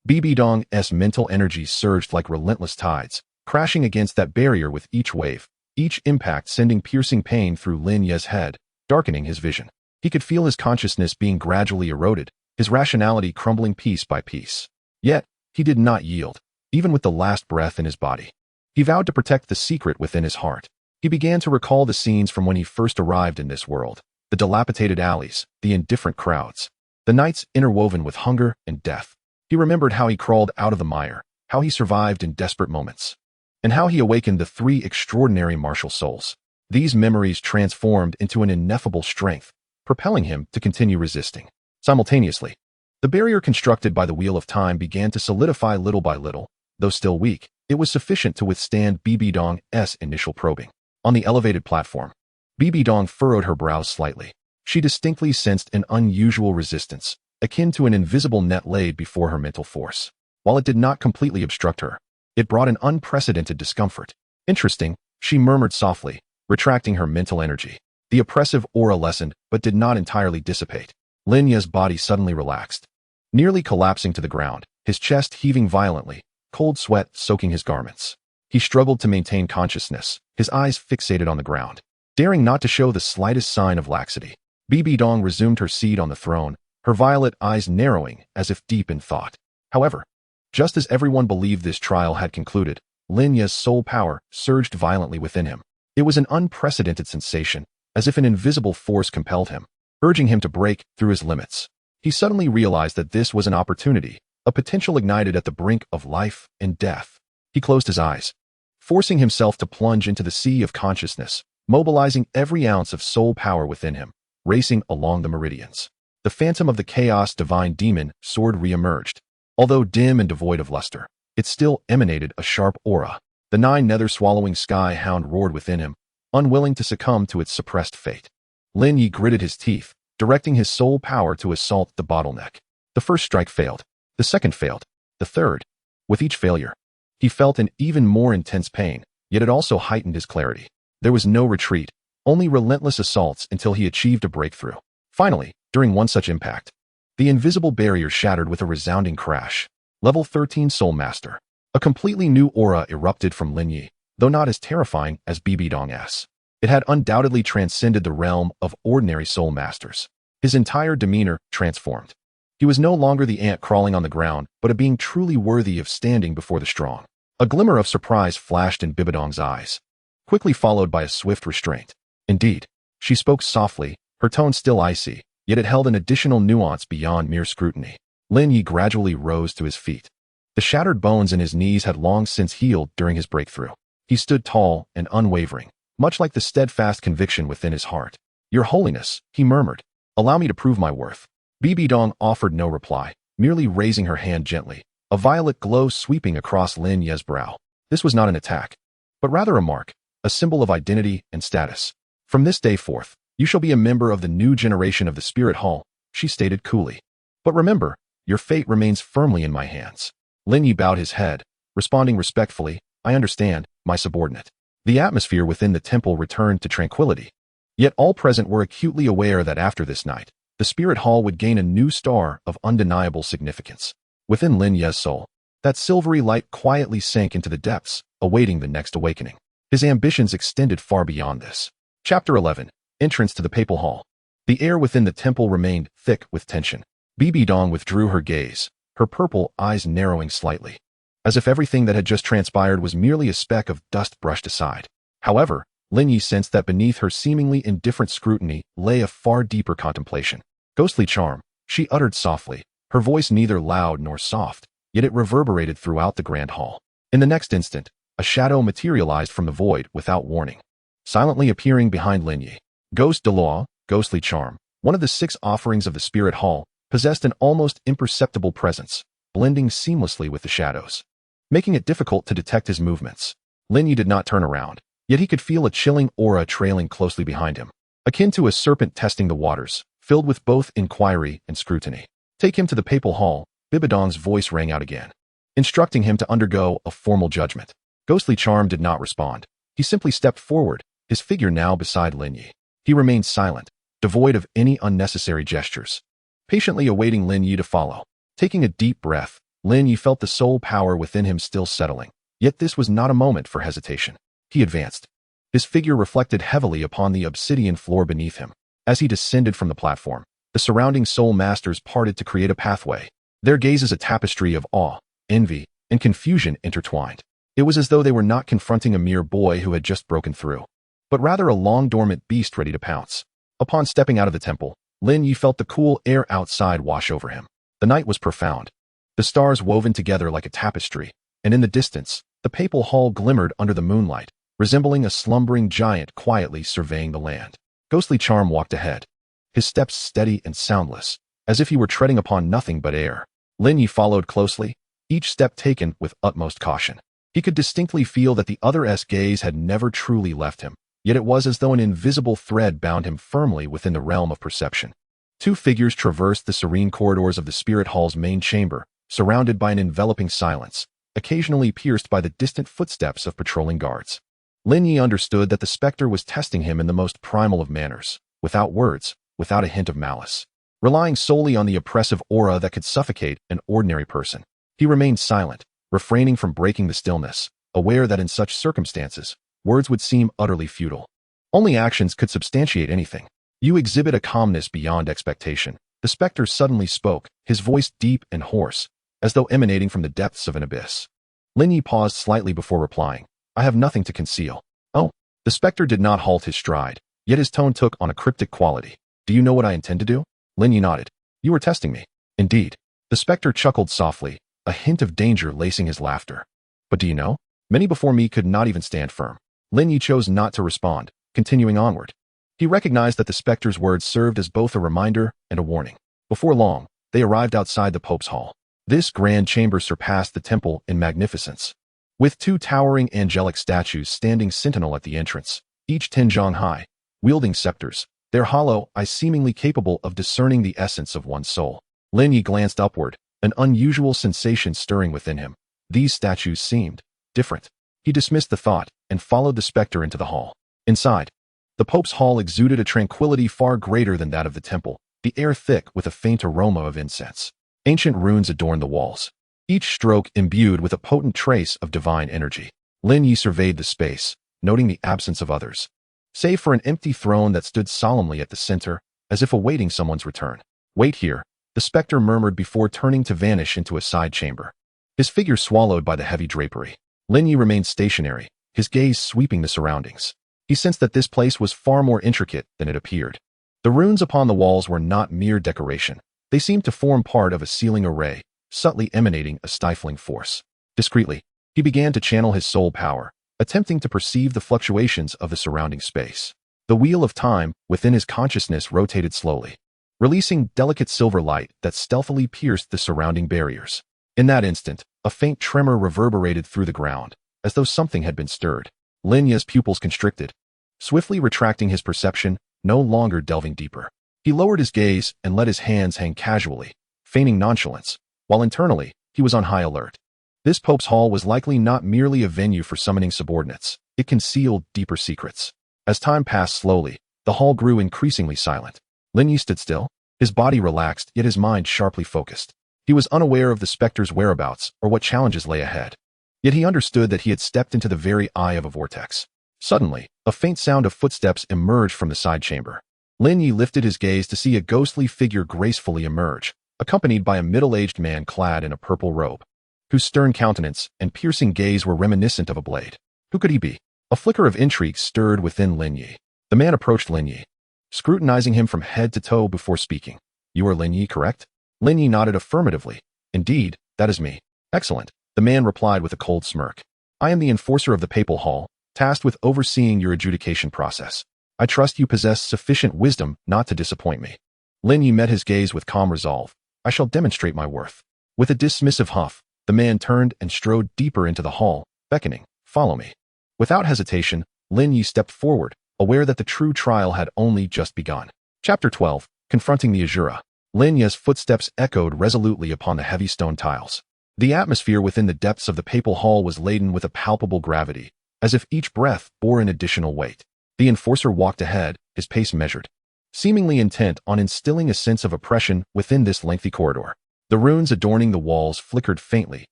Bibi Dong's mental energy surged like relentless tides, crashing against that barrier with each wave, each impact sending piercing pain through Lin Ye's head, darkening his vision. He could feel his consciousness being gradually eroded, his rationality crumbling piece by piece. Yet, he did not yield, even with the last breath in his body. He vowed to protect the secret within his heart. He began to recall the scenes from when he first arrived in this world, the dilapidated alleys, the indifferent crowds, the nights interwoven with hunger and death. He remembered how he crawled out of the mire, how he survived in desperate moments, and how he awakened the three extraordinary martial souls. These memories transformed into an ineffable strength, propelling him to continue resisting. Simultaneously, the barrier constructed by the wheel of time began to solidify little by little. Though still weak, it was sufficient to withstand Bibi Dong's initial probing. On the elevated platform, Bibi Dong furrowed her brows slightly. She distinctly sensed an unusual resistance, akin to an invisible net laid before her mental force. While it did not completely obstruct her, it brought an unprecedented discomfort. Interesting, she murmured softly, retracting her mental energy. The oppressive aura lessened, but did not entirely dissipate. Lin Ye's body suddenly relaxed, nearly collapsing to the ground, his chest heaving violently, cold sweat soaking his garments. He struggled to maintain consciousness, his eyes fixated on the ground, daring not to show the slightest sign of laxity. Bibi Dong resumed her seat on the throne, her violet eyes narrowing as if deep in thought. However, just as everyone believed this trial had concluded, Lin Ye's soul power surged violently within him. It was an unprecedented sensation, as if an invisible force compelled him, urging him to break through his limits. He suddenly realized that this was an opportunity, a potential ignited at the brink of life and death. He closed his eyes, forcing himself to plunge into the sea of consciousness, mobilizing every ounce of soul power within him, racing along the meridians. The phantom of the chaos divine demon sword re-emerged. Although dim and devoid of luster, it still emanated a sharp aura. The Nine Nether swallowing sky hound roared within him, unwilling to succumb to its suppressed fate. Lin Ye gritted his teeth, directing his soul power to assault the bottleneck. The first strike failed. The second failed. The third. With each failure, he felt an even more intense pain, yet it also heightened his clarity. There was no retreat, only relentless assaults until he achieved a breakthrough. Finally, during one such impact, the invisible barrier shattered with a resounding crash. Level 13 Soul Master. A completely new aura erupted from Lin Ye, though not as terrifying as Bibi Dong's. It had undoubtedly transcended the realm of ordinary soul masters. His entire demeanor transformed. He was no longer the ant crawling on the ground, but a being truly worthy of standing before the strong. A glimmer of surprise flashed in Bibi Dong's eyes, quickly followed by a swift restraint. Indeed, she spoke softly, her tone still icy, yet it held an additional nuance beyond mere scrutiny. Lin Ye gradually rose to his feet. The shattered bones in his knees had long since healed during his breakthrough. He stood tall and unwavering, much like the steadfast conviction within his heart. "Your Holiness," he murmured, "allow me to prove my worth." Bibi Dong offered no reply, merely raising her hand gently, a violet glow sweeping across Lin Ye's brow. This was not an attack, but rather a mark, a symbol of identity and status. From this day forth, you shall be a member of the new generation of the Spirit Hall, she stated coolly. But remember, your fate remains firmly in my hands. Lin Ye bowed his head, responding respectfully, I understand, my subordinate. The atmosphere within the temple returned to tranquility. Yet all present were acutely aware that after this night, the Spirit Hall would gain a new star of undeniable significance. Within Lin Ye's soul, that silvery light quietly sank into the depths, awaiting the next awakening. His ambitions extended far beyond this. Chapter 11. Entrance to the Papal Hall. The air within the temple remained thick with tension. Bibi Dong withdrew her gaze, her purple eyes narrowing slightly, as if everything that had just transpired was merely a speck of dust brushed aside. However, Lin Ye sensed that beneath her seemingly indifferent scrutiny lay a far deeper contemplation. Ghostly charm, she uttered softly, her voice neither loud nor soft, yet it reverberated throughout the grand hall. In the next instant, a shadow materialized from the void without warning, silently appearing behind Lin Ye. Ghost Douluo, ghostly charm, one of the 6 offerings of the Spirit Hall, possessed an almost imperceptible presence, blending seamlessly with the shadows, making it difficult to detect his movements. Lin Ye did not turn around, yet he could feel a chilling aura trailing closely behind him, akin to a serpent testing the waters, filled with both inquiry and scrutiny. Take him to the Papal Hall, Bibi Dong's voice rang out again, instructing him to undergo a formal judgment. Ghostly charm did not respond. He simply stepped forward, his figure now beside Lin Ye. He remained silent, devoid of any unnecessary gestures, patiently awaiting Lin Ye to follow. Taking a deep breath, Lin Ye felt the soul power within him still settling. Yet this was not a moment for hesitation. He advanced. His figure reflected heavily upon the obsidian floor beneath him. As he descended from the platform, the surrounding soul masters parted to create a pathway, their gazes a tapestry of awe, envy, and confusion intertwined. It was as though they were not confronting a mere boy who had just broken through, but rather a long-dormant beast ready to pounce. Upon stepping out of the temple, Lin Ye felt the cool air outside wash over him. The night was profound, the stars woven together like a tapestry, and in the distance, the Papal Hall glimmered under the moonlight, resembling a slumbering giant quietly surveying the land. Ghostly charm walked ahead, his steps steady and soundless, as if he were treading upon nothing but air. Lin Ye followed closely, each step taken with utmost caution. He could distinctly feel that the other's gaze had never truly left him, yet it was as though an invisible thread bound him firmly within the realm of perception. 2 figures traversed the serene corridors of the Spirit Hall's main chamber, surrounded by an enveloping silence, occasionally pierced by the distant footsteps of patrolling guards. Lin Ye understood that the specter was testing him in the most primal of manners, without words, without a hint of malice. Relying solely on the oppressive aura that could suffocate an ordinary person, he remained silent, refraining from breaking the stillness, aware that in such circumstances, words would seem utterly futile. Only actions could substantiate anything. You exhibit a calmness beyond expectation. The specter suddenly spoke, his voice deep and hoarse, as though emanating from the depths of an abyss. Lin Ye paused slightly before replying, I have nothing to conceal. Oh, the specter did not halt his stride, yet his tone took on a cryptic quality. Do you know what I intend to do? Lin Ye nodded. You are testing me. Indeed. The specter chuckled softly, a hint of danger lacing his laughter. But do you know? Many before me could not even stand firm. Lin Ye chose not to respond, continuing onward. He recognized that the specter's words served as both a reminder and a warning. Before long, they arrived outside the Pope's Hall. This grand chamber surpassed the temple in magnificence, with 2 towering angelic statues standing sentinel at the entrance, each 10 zhang high, wielding scepters, their hollow eyes seemingly capable of discerning the essence of one's soul. Lin Ye glanced upward, an unusual sensation stirring within him. These statues seemed different. He dismissed the thought and followed the specter into the hall. Inside, the Pope's Hall exuded a tranquility far greater than that of the temple, the air thick with a faint aroma of incense. Ancient runes adorned the walls, each stroke imbued with a potent trace of divine energy. Lin Ye surveyed the space, noting the absence of others, save for an empty throne that stood solemnly at the center, as if awaiting someone's return. Wait here, the specter murmured before turning to vanish into a side chamber, his figure swallowed by the heavy drapery. Lin Ye remained stationary, his gaze sweeping the surroundings. He sensed that this place was far more intricate than it appeared. The runes upon the walls were not mere decoration. They seemed to form part of a sealing array, subtly emanating a stifling force. Discreetly, he began to channel his soul power, attempting to perceive the fluctuations of the surrounding space. The wheel of time within his consciousness rotated slowly, releasing delicate silver light that stealthily pierced the surrounding barriers. In that instant, a faint tremor reverberated through the ground, as though something had been stirred. Lin Ye's pupils constricted, swiftly retracting his perception, no longer delving deeper. He lowered his gaze and let his hands hang casually, feigning nonchalance, while internally, he was on high alert. This Pope's Hall was likely not merely a venue for summoning subordinates. It concealed deeper secrets. As time passed slowly, the hall grew increasingly silent. Lin Ye stood still, his body relaxed, yet his mind sharply focused. He was unaware of the specter's whereabouts or what challenges lay ahead. Yet he understood that he had stepped into the very eye of a vortex. Suddenly, a faint sound of footsteps emerged from the side chamber. Lin Ye lifted his gaze to see a ghostly figure gracefully emerge, accompanied by a middle-aged man clad in a purple robe, whose stern countenance and piercing gaze were reminiscent of a blade. Who could he be? A flicker of intrigue stirred within Lin Ye. The man approached Lin Ye, scrutinizing him from head to toe before speaking. You are Lin Ye, correct? Lin Ye nodded affirmatively. Indeed, that is me. Excellent, the man replied with a cold smirk. I am the enforcer of the Papal Hall, tasked with overseeing your adjudication process. I trust you possess sufficient wisdom not to disappoint me. Lin Ye met his gaze with calm resolve. I shall demonstrate my worth. With a dismissive huff, the man turned and strode deeper into the hall, beckoning, follow me. Without hesitation, Lin Ye stepped forward, aware that the true trial had only just begun. Chapter 12, Confronting the Azura. Lin Ye's footsteps echoed resolutely upon the heavy stone tiles. The atmosphere within the depths of the Papal Hall was laden with a palpable gravity, as if each breath bore an additional weight. The enforcer walked ahead, his pace measured, seemingly intent on instilling a sense of oppression within this lengthy corridor. The runes adorning the walls flickered faintly,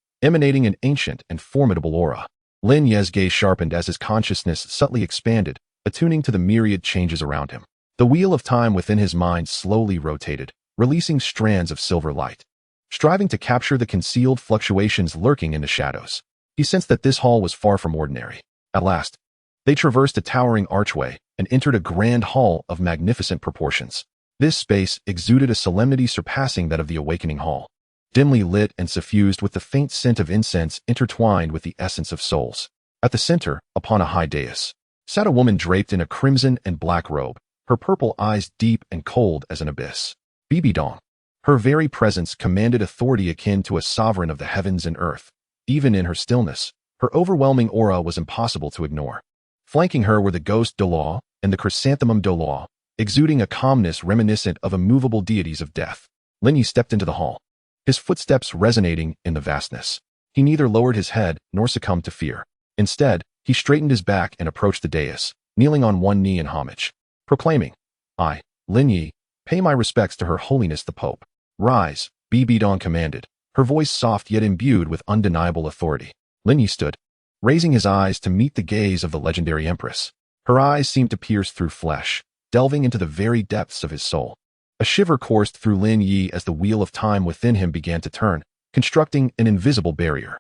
emanating an ancient and formidable aura. Lin Ye's gaze sharpened as his consciousness subtly expanded, attuning to the myriad changes around him. The wheel of time within his mind slowly rotated, releasing strands of silver light, striving to capture the concealed fluctuations lurking in the shadows. He sensed that this hall was far from ordinary. At last, they traversed a towering archway and entered a grand hall of magnificent proportions. This space exuded a solemnity surpassing that of the Awakening Hall, dimly lit and suffused with the faint scent of incense intertwined with the essence of souls. At the center, upon a high dais, sat a woman draped in a crimson and black robe, her purple eyes deep and cold as an abyss. Bibi Dong. Her very presence commanded authority akin to a sovereign of the heavens and earth. Even in her stillness, her overwhelming aura was impossible to ignore. Flanking her were the ghost Douluo and the chrysanthemum Douluo, exuding a calmness reminiscent of immovable deities of death. Lin Ye stepped into the hall, his footsteps resonating in the vastness. He neither lowered his head nor succumbed to fear. Instead, he straightened his back and approached the dais, kneeling on one knee in homage, proclaiming, I, Lin Ye, pay my respects to Her Holiness the Pope. Rise, Bibi Dong commanded, her voice soft yet imbued with undeniable authority. Lin Ye stood, raising his eyes to meet the gaze of the legendary empress. Her eyes seemed to pierce through flesh, delving into the very depths of his soul. A shiver coursed through Lin Ye as the wheel of time within him began to turn, constructing an invisible barrier.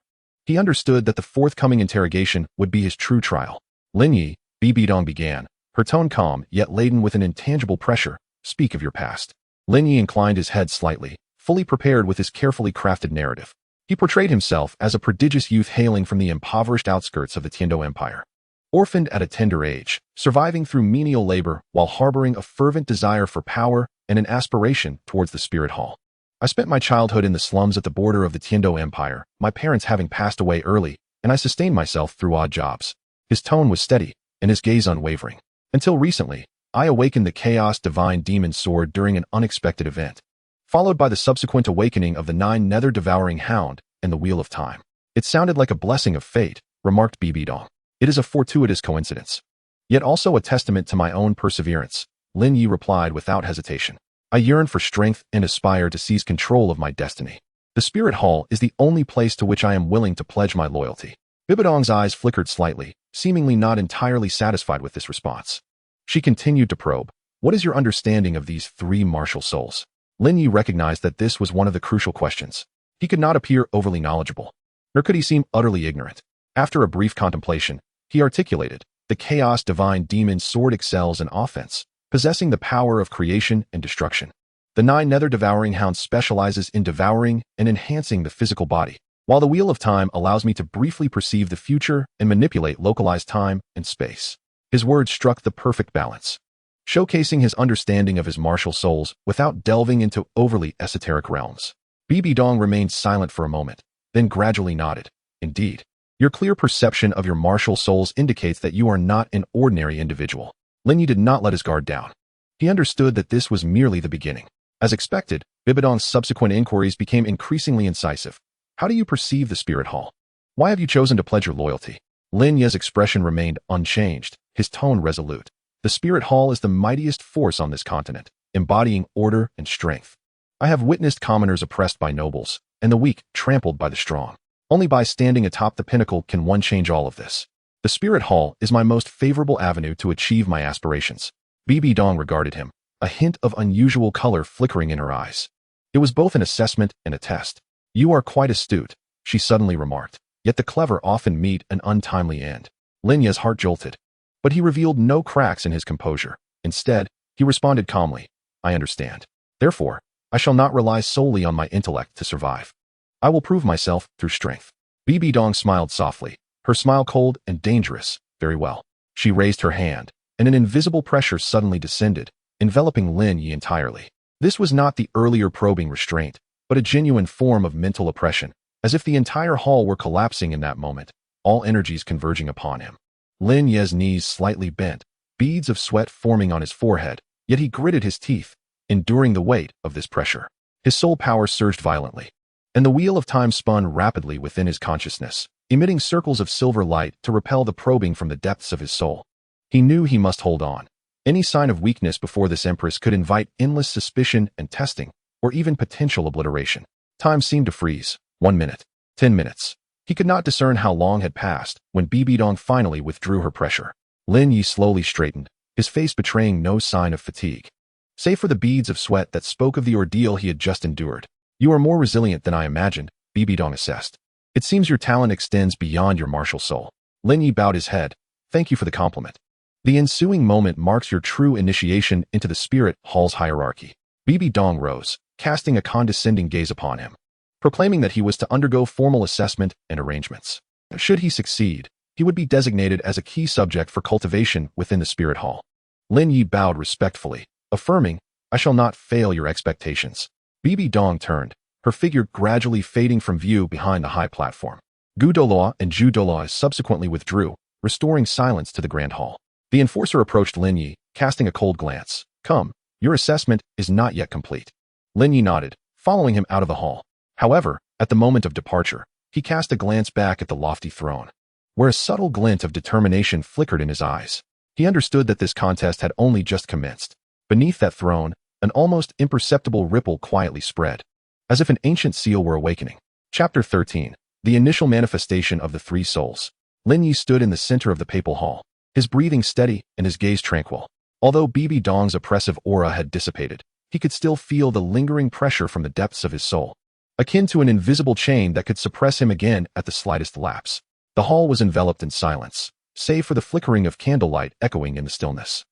He understood that the forthcoming interrogation would be his true trial. Lin Ye, Bibi Dong began, her tone calm yet laden with an intangible pressure. Speak of your past. Lin Ye inclined his head slightly, fully prepared with his carefully crafted narrative. He portrayed himself as a prodigious youth hailing from the impoverished outskirts of the Tiando Empire. Orphaned at a tender age, surviving through menial labor while harboring a fervent desire for power and an aspiration towards the Spirit Hall. I spent my childhood in the slums at the border of the Tiando Empire, my parents having passed away early, and I sustained myself through odd jobs. His tone was steady, and his gaze unwavering. Until recently, I awakened the Chaos Divine Demon Sword during an unexpected event, followed by the subsequent awakening of the Nine Nether Devouring Hound and the Wheel of Time. It sounded like a blessing of fate, remarked Bibi Dong. It is a fortuitous coincidence, yet also a testament to my own perseverance, Lin Ye replied without hesitation. I yearn for strength and aspire to seize control of my destiny. The Spirit Hall is the only place to which I am willing to pledge my loyalty. Bibi Dong's eyes flickered slightly, seemingly not entirely satisfied with this response. She continued to probe. What is your understanding of these three martial souls? Lin Ye recognized that this was one of the crucial questions. He could not appear overly knowledgeable, nor could he seem utterly ignorant. After a brief contemplation, he articulated, the Chaos Divine Demon Sword excels in offense, possessing the power of creation and destruction. The Nine Nether Devouring Hound specializes in devouring and enhancing the physical body, while the Wheel of Time allows me to briefly perceive the future and manipulate localized time and space. His words struck the perfect balance, showcasing his understanding of his martial souls without delving into overly esoteric realms. Bibi Dong remained silent for a moment, then gradually nodded. Indeed, Your clear perception of your martial souls indicates that you are not an ordinary individual. Lin Ye did not let his guard down. He understood that this was merely the beginning. As expected, Bibi Dong's subsequent inquiries became increasingly incisive. How do you perceive the spirit hall? Why have you chosen to pledge your loyalty? Lin Ye's expression remained unchanged, his tone resolute. The spirit hall is the mightiest force on this continent, embodying order and strength. I have witnessed commoners oppressed by nobles, and the weak trampled by the strong. Only by standing atop the pinnacle can one change all of this. The spirit hall is my most favorable avenue to achieve my aspirations. Bibi Dong regarded him, a hint of unusual color flickering in her eyes. It was both an assessment and a test. You are quite astute, she suddenly remarked, yet the clever often meet an untimely end. Lin Ye's heart jolted, but he revealed no cracks in his composure. Instead, he responded calmly, I understand. Therefore, I shall not rely solely on my intellect to survive. I will prove myself through strength. Bibi Dong smiled softly, her smile cold and dangerous. Very well. She raised her hand, and an invisible pressure suddenly descended, enveloping Lin Ye entirely. This was not the earlier probing restraint, but a genuine form of mental oppression, as if the entire hall were collapsing in that moment, all energies converging upon him. Lin Ye's knees slightly bent, beads of sweat forming on his forehead, yet he gritted his teeth, enduring the weight of this pressure. His soul power surged violently, and the wheel of time spun rapidly within his consciousness, emitting circles of silver light to repel the probing from the depths of his soul. He knew he must hold on. Any sign of weakness before this empress could invite endless suspicion and testing, or even potential obliteration. Time seemed to freeze. 1 minute. 10 minutes. He could not discern how long had passed when Bibi Dong finally withdrew her pressure. Lin Ye slowly straightened, his face betraying no sign of fatigue. Save for the beads of sweat that spoke of the ordeal he had just endured. You are more resilient than I imagined, Bibi Dong assessed. It seems your talent extends beyond your martial soul. Lin Ye bowed his head. Thank you for the compliment. The ensuing moment marks your true initiation into the spirit hall's hierarchy. Bibi Dong rose, casting a condescending gaze upon him, proclaiming that he was to undergo formal assessment and arrangements. Should he succeed, he would be designated as a key subject for cultivation within the spirit hall. Lin Ye bowed respectfully, affirming, I shall not fail your expectations. Bibi Dong turned, her figure gradually fading from view behind the high platform. Douluo and Douluo subsequently withdrew, restoring silence to the grand hall. The enforcer approached Lin Ye, casting a cold glance. Come, your assessment is not yet complete. Lin Ye nodded, following him out of the hall. However, at the moment of departure, he cast a glance back at the lofty throne, where a subtle glint of determination flickered in his eyes. He understood that this contest had only just commenced. Beneath that throne, an almost imperceptible ripple quietly spread, as if an ancient seal were awakening. Chapter 13. The initial manifestation of the three souls. Lin Ye stood in the center of the papal hall, his breathing steady and his gaze tranquil. Although Bibi Dong's oppressive aura had dissipated, he could still feel the lingering pressure from the depths of his soul, akin to an invisible chain that could suppress him again at the slightest lapse. The hall was enveloped in silence, save for the flickering of candlelight echoing in the stillness.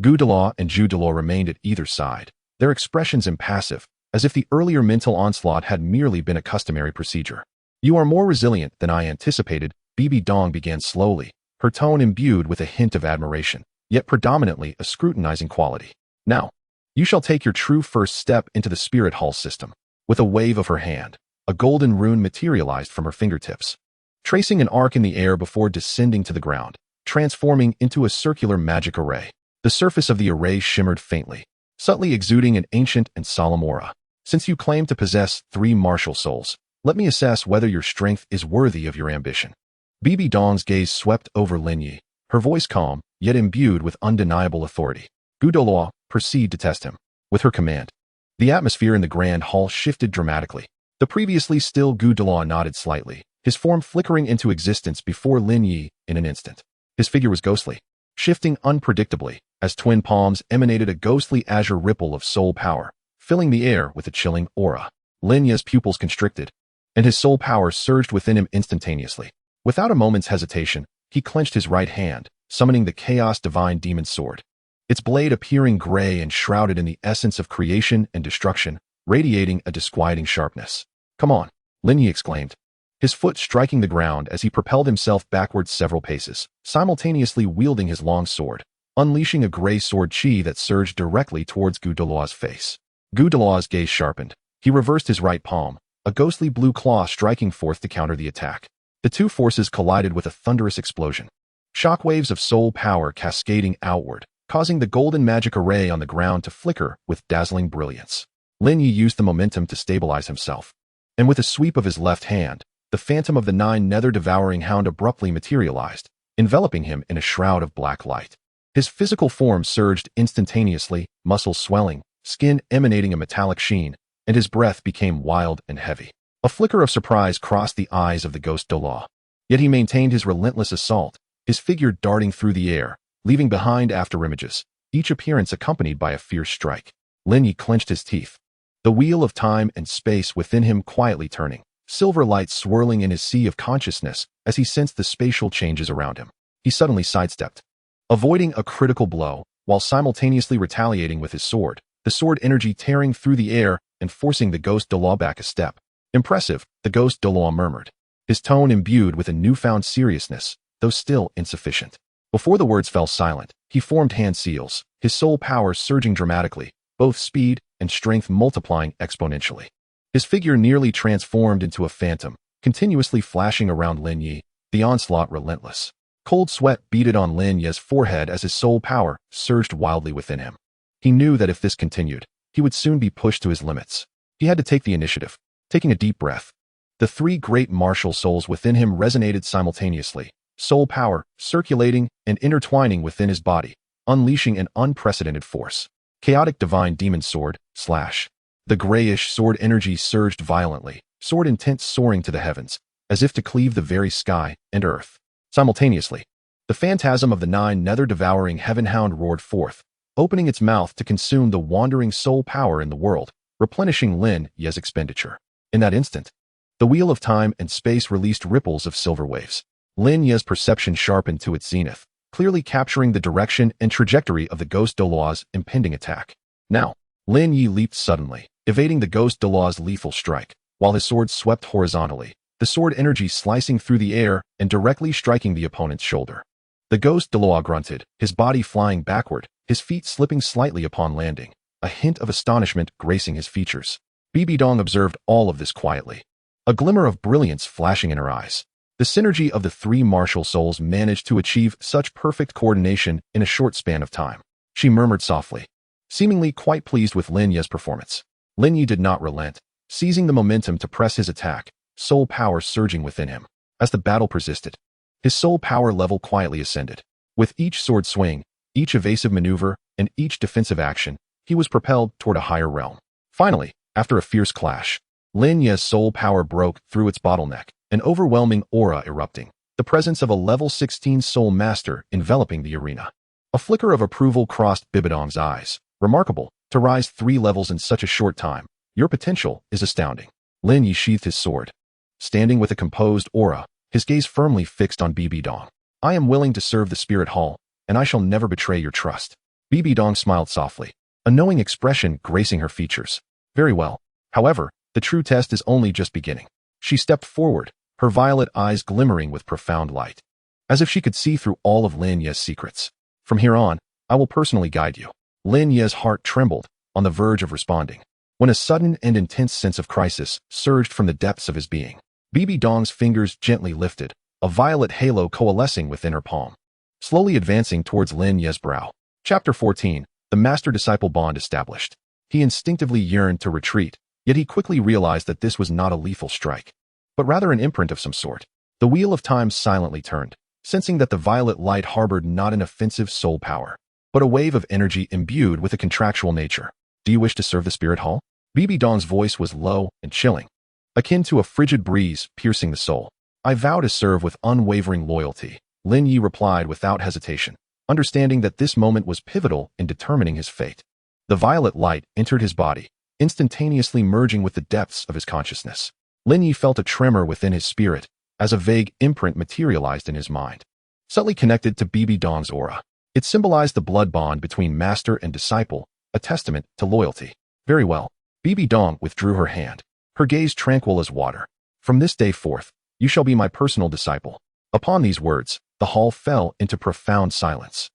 Douluo and Douluo remained at either side, their expressions impassive, as if the earlier mental onslaught had merely been a customary procedure. You are more resilient than I anticipated, Bibi Dong began slowly, her tone imbued with a hint of admiration, yet predominantly a scrutinizing quality. Now, you shall take your true first step into the spirit hall system. With a wave of her hand, a golden rune materialized from her fingertips, tracing an arc in the air before descending to the ground, transforming into a circular magic array. The surface of the array shimmered faintly, subtly exuding an ancient and solemn aura. Since you claim to possess three martial souls, let me assess whether your strength is worthy of your ambition. Bibi Dong's gaze swept over Lin Ye, her voice calm, yet imbued with undeniable authority. Douluo, proceed to test him. With her command, the atmosphere in the grand hall shifted dramatically. The previously still Douluo nodded slightly, his form flickering into existence before Lin Ye in an instant. His figure was ghostly, shifting unpredictably, as twin palms emanated a ghostly azure ripple of soul power, filling the air with a chilling aura. Lin Ye's pupils constricted, and his soul power surged within him instantaneously. Without a moment's hesitation, he clenched his right hand, summoning the Chaos Divine Demon Sword, its blade appearing gray and shrouded in the essence of creation and destruction, radiating a disquieting sharpness. Come on, Lin Ye exclaimed, his foot striking the ground as he propelled himself backwards several paces, simultaneously wielding his long sword, unleashing a gray sword chi that surged directly towards Douluo's face. Douluo's gaze sharpened. He reversed his right palm, a ghostly blue claw striking forth to counter the attack. The two forces collided with a thunderous explosion. Shockwaves of soul power cascading outward, causing the golden magic array on the ground to flicker with dazzling brilliance. Lin Ye used the momentum to stabilize himself, and with a sweep of his left hand, the phantom of the Nine Nether devouring hound abruptly materialized, enveloping him in a shroud of black light. His physical form surged instantaneously, muscles swelling, skin emanating a metallic sheen, and his breath became wild and heavy. A flicker of surprise crossed the eyes of the ghost Douluo. Yet he maintained his relentless assault, his figure darting through the air, leaving behind afterimages, each appearance accompanied by a fierce strike. Lin Ye clenched his teeth, the wheel of time and space within him quietly turning, silver light swirling in his sea of consciousness as he sensed the spatial changes around him. He suddenly sidestepped, avoiding a critical blow, while simultaneously retaliating with his sword, the sword energy tearing through the air and forcing the ghost Douluo back a step. Impressive, the ghost Douluo murmured, his tone imbued with a newfound seriousness, though still insufficient. Before the words fell silent, he formed hand seals, his soul power surging dramatically, both speed and strength multiplying exponentially. His figure nearly transformed into a phantom, continuously flashing around Lin Ye, the onslaught relentless. Cold sweat beaded on Lin Ye's forehead as his soul power surged wildly within him. He knew that if this continued, he would soon be pushed to his limits. He had to take the initiative. Taking a deep breath, the three great martial souls within him resonated simultaneously, soul power circulating and intertwining within his body, unleashing an unprecedented force. Chaotic divine demon sword, slash. The grayish sword energy surged violently, sword intent soaring to the heavens, as if to cleave the very sky and earth. Simultaneously, the phantasm of the Nine Nether devouring heaven hound roared forth, opening its mouth to consume the wandering soul power in the world, replenishing Lin Ye's expenditure. In that instant, the wheel of time and space released ripples of silver waves. Lin Ye's perception sharpened to its zenith, clearly capturing the direction and trajectory of the ghost Douluo's impending attack. Now, Lin Ye leaped suddenly, evading the ghost Douluo's lethal strike, while his sword swept horizontally, the sword energy slicing through the air and directly striking the opponent's shoulder. The ghost Douluo grunted, his body flying backward, his feet slipping slightly upon landing, a hint of astonishment gracing his features. Bibi Dong observed all of this quietly, a glimmer of brilliance flashing in her eyes. The synergy of the three martial souls managed to achieve such perfect coordination in a short span of time. She murmured softly, seemingly quite pleased with Lin Ye's performance. Lin Ye did not relent, seizing the momentum to press his attack, soul power surging within him. As the battle persisted, his soul power level quietly ascended. With each sword swing, each evasive maneuver, and each defensive action, he was propelled toward a higher realm. Finally, after a fierce clash, Lin Ye's soul power broke through its bottleneck, an overwhelming aura erupting, the presence of a level 16 soul master enveloping the arena. A flicker of approval crossed Bibi Dong's eyes. Remarkable, to rise 3 levels in such a short time. Your potential is astounding. Lin Ye sheathed his sword, standing with a composed aura, his gaze firmly fixed on Bibi Dong. I am willing to serve the spirit hall, and I shall never betray your trust. Bibi Dong smiled softly, a knowing expression gracing her features. Very well. However, the true test is only just beginning. She stepped forward, her violet eyes glimmering with profound light, as if she could see through all of Lin Ye's secrets. From here on, I will personally guide you. Lin Ye's heart trembled, on the verge of responding, when a sudden and intense sense of crisis surged from the depths of his being. Bibi Dong's fingers gently lifted, a violet halo coalescing within her palm, slowly advancing towards Lin Ye's brow. Chapter 14, the master-disciple bond established. He instinctively yearned to retreat, yet he quickly realized that this was not a lethal strike, but rather an imprint of some sort. The wheel of time silently turned, sensing that the violet light harbored not an offensive soul power, but a wave of energy imbued with a contractual nature. Do you wish to serve the spirit hall? Bibi Dong's voice was low and chilling, akin to a frigid breeze piercing the soul. I vow to serve with unwavering loyalty, Lin Ye replied without hesitation, understanding that this moment was pivotal in determining his fate. The violet light entered his body, instantaneously merging with the depths of his consciousness. Lin Ye felt a tremor within his spirit, as a vague imprint materialized in his mind, subtly connected to Bibi Dong's aura. It symbolized the blood bond between master and disciple, a testament to loyalty. Very well. Bibi Dong withdrew her hand, her gaze tranquil as water. From this day forth, you shall be my personal disciple. Upon these words, the hall fell into profound silence.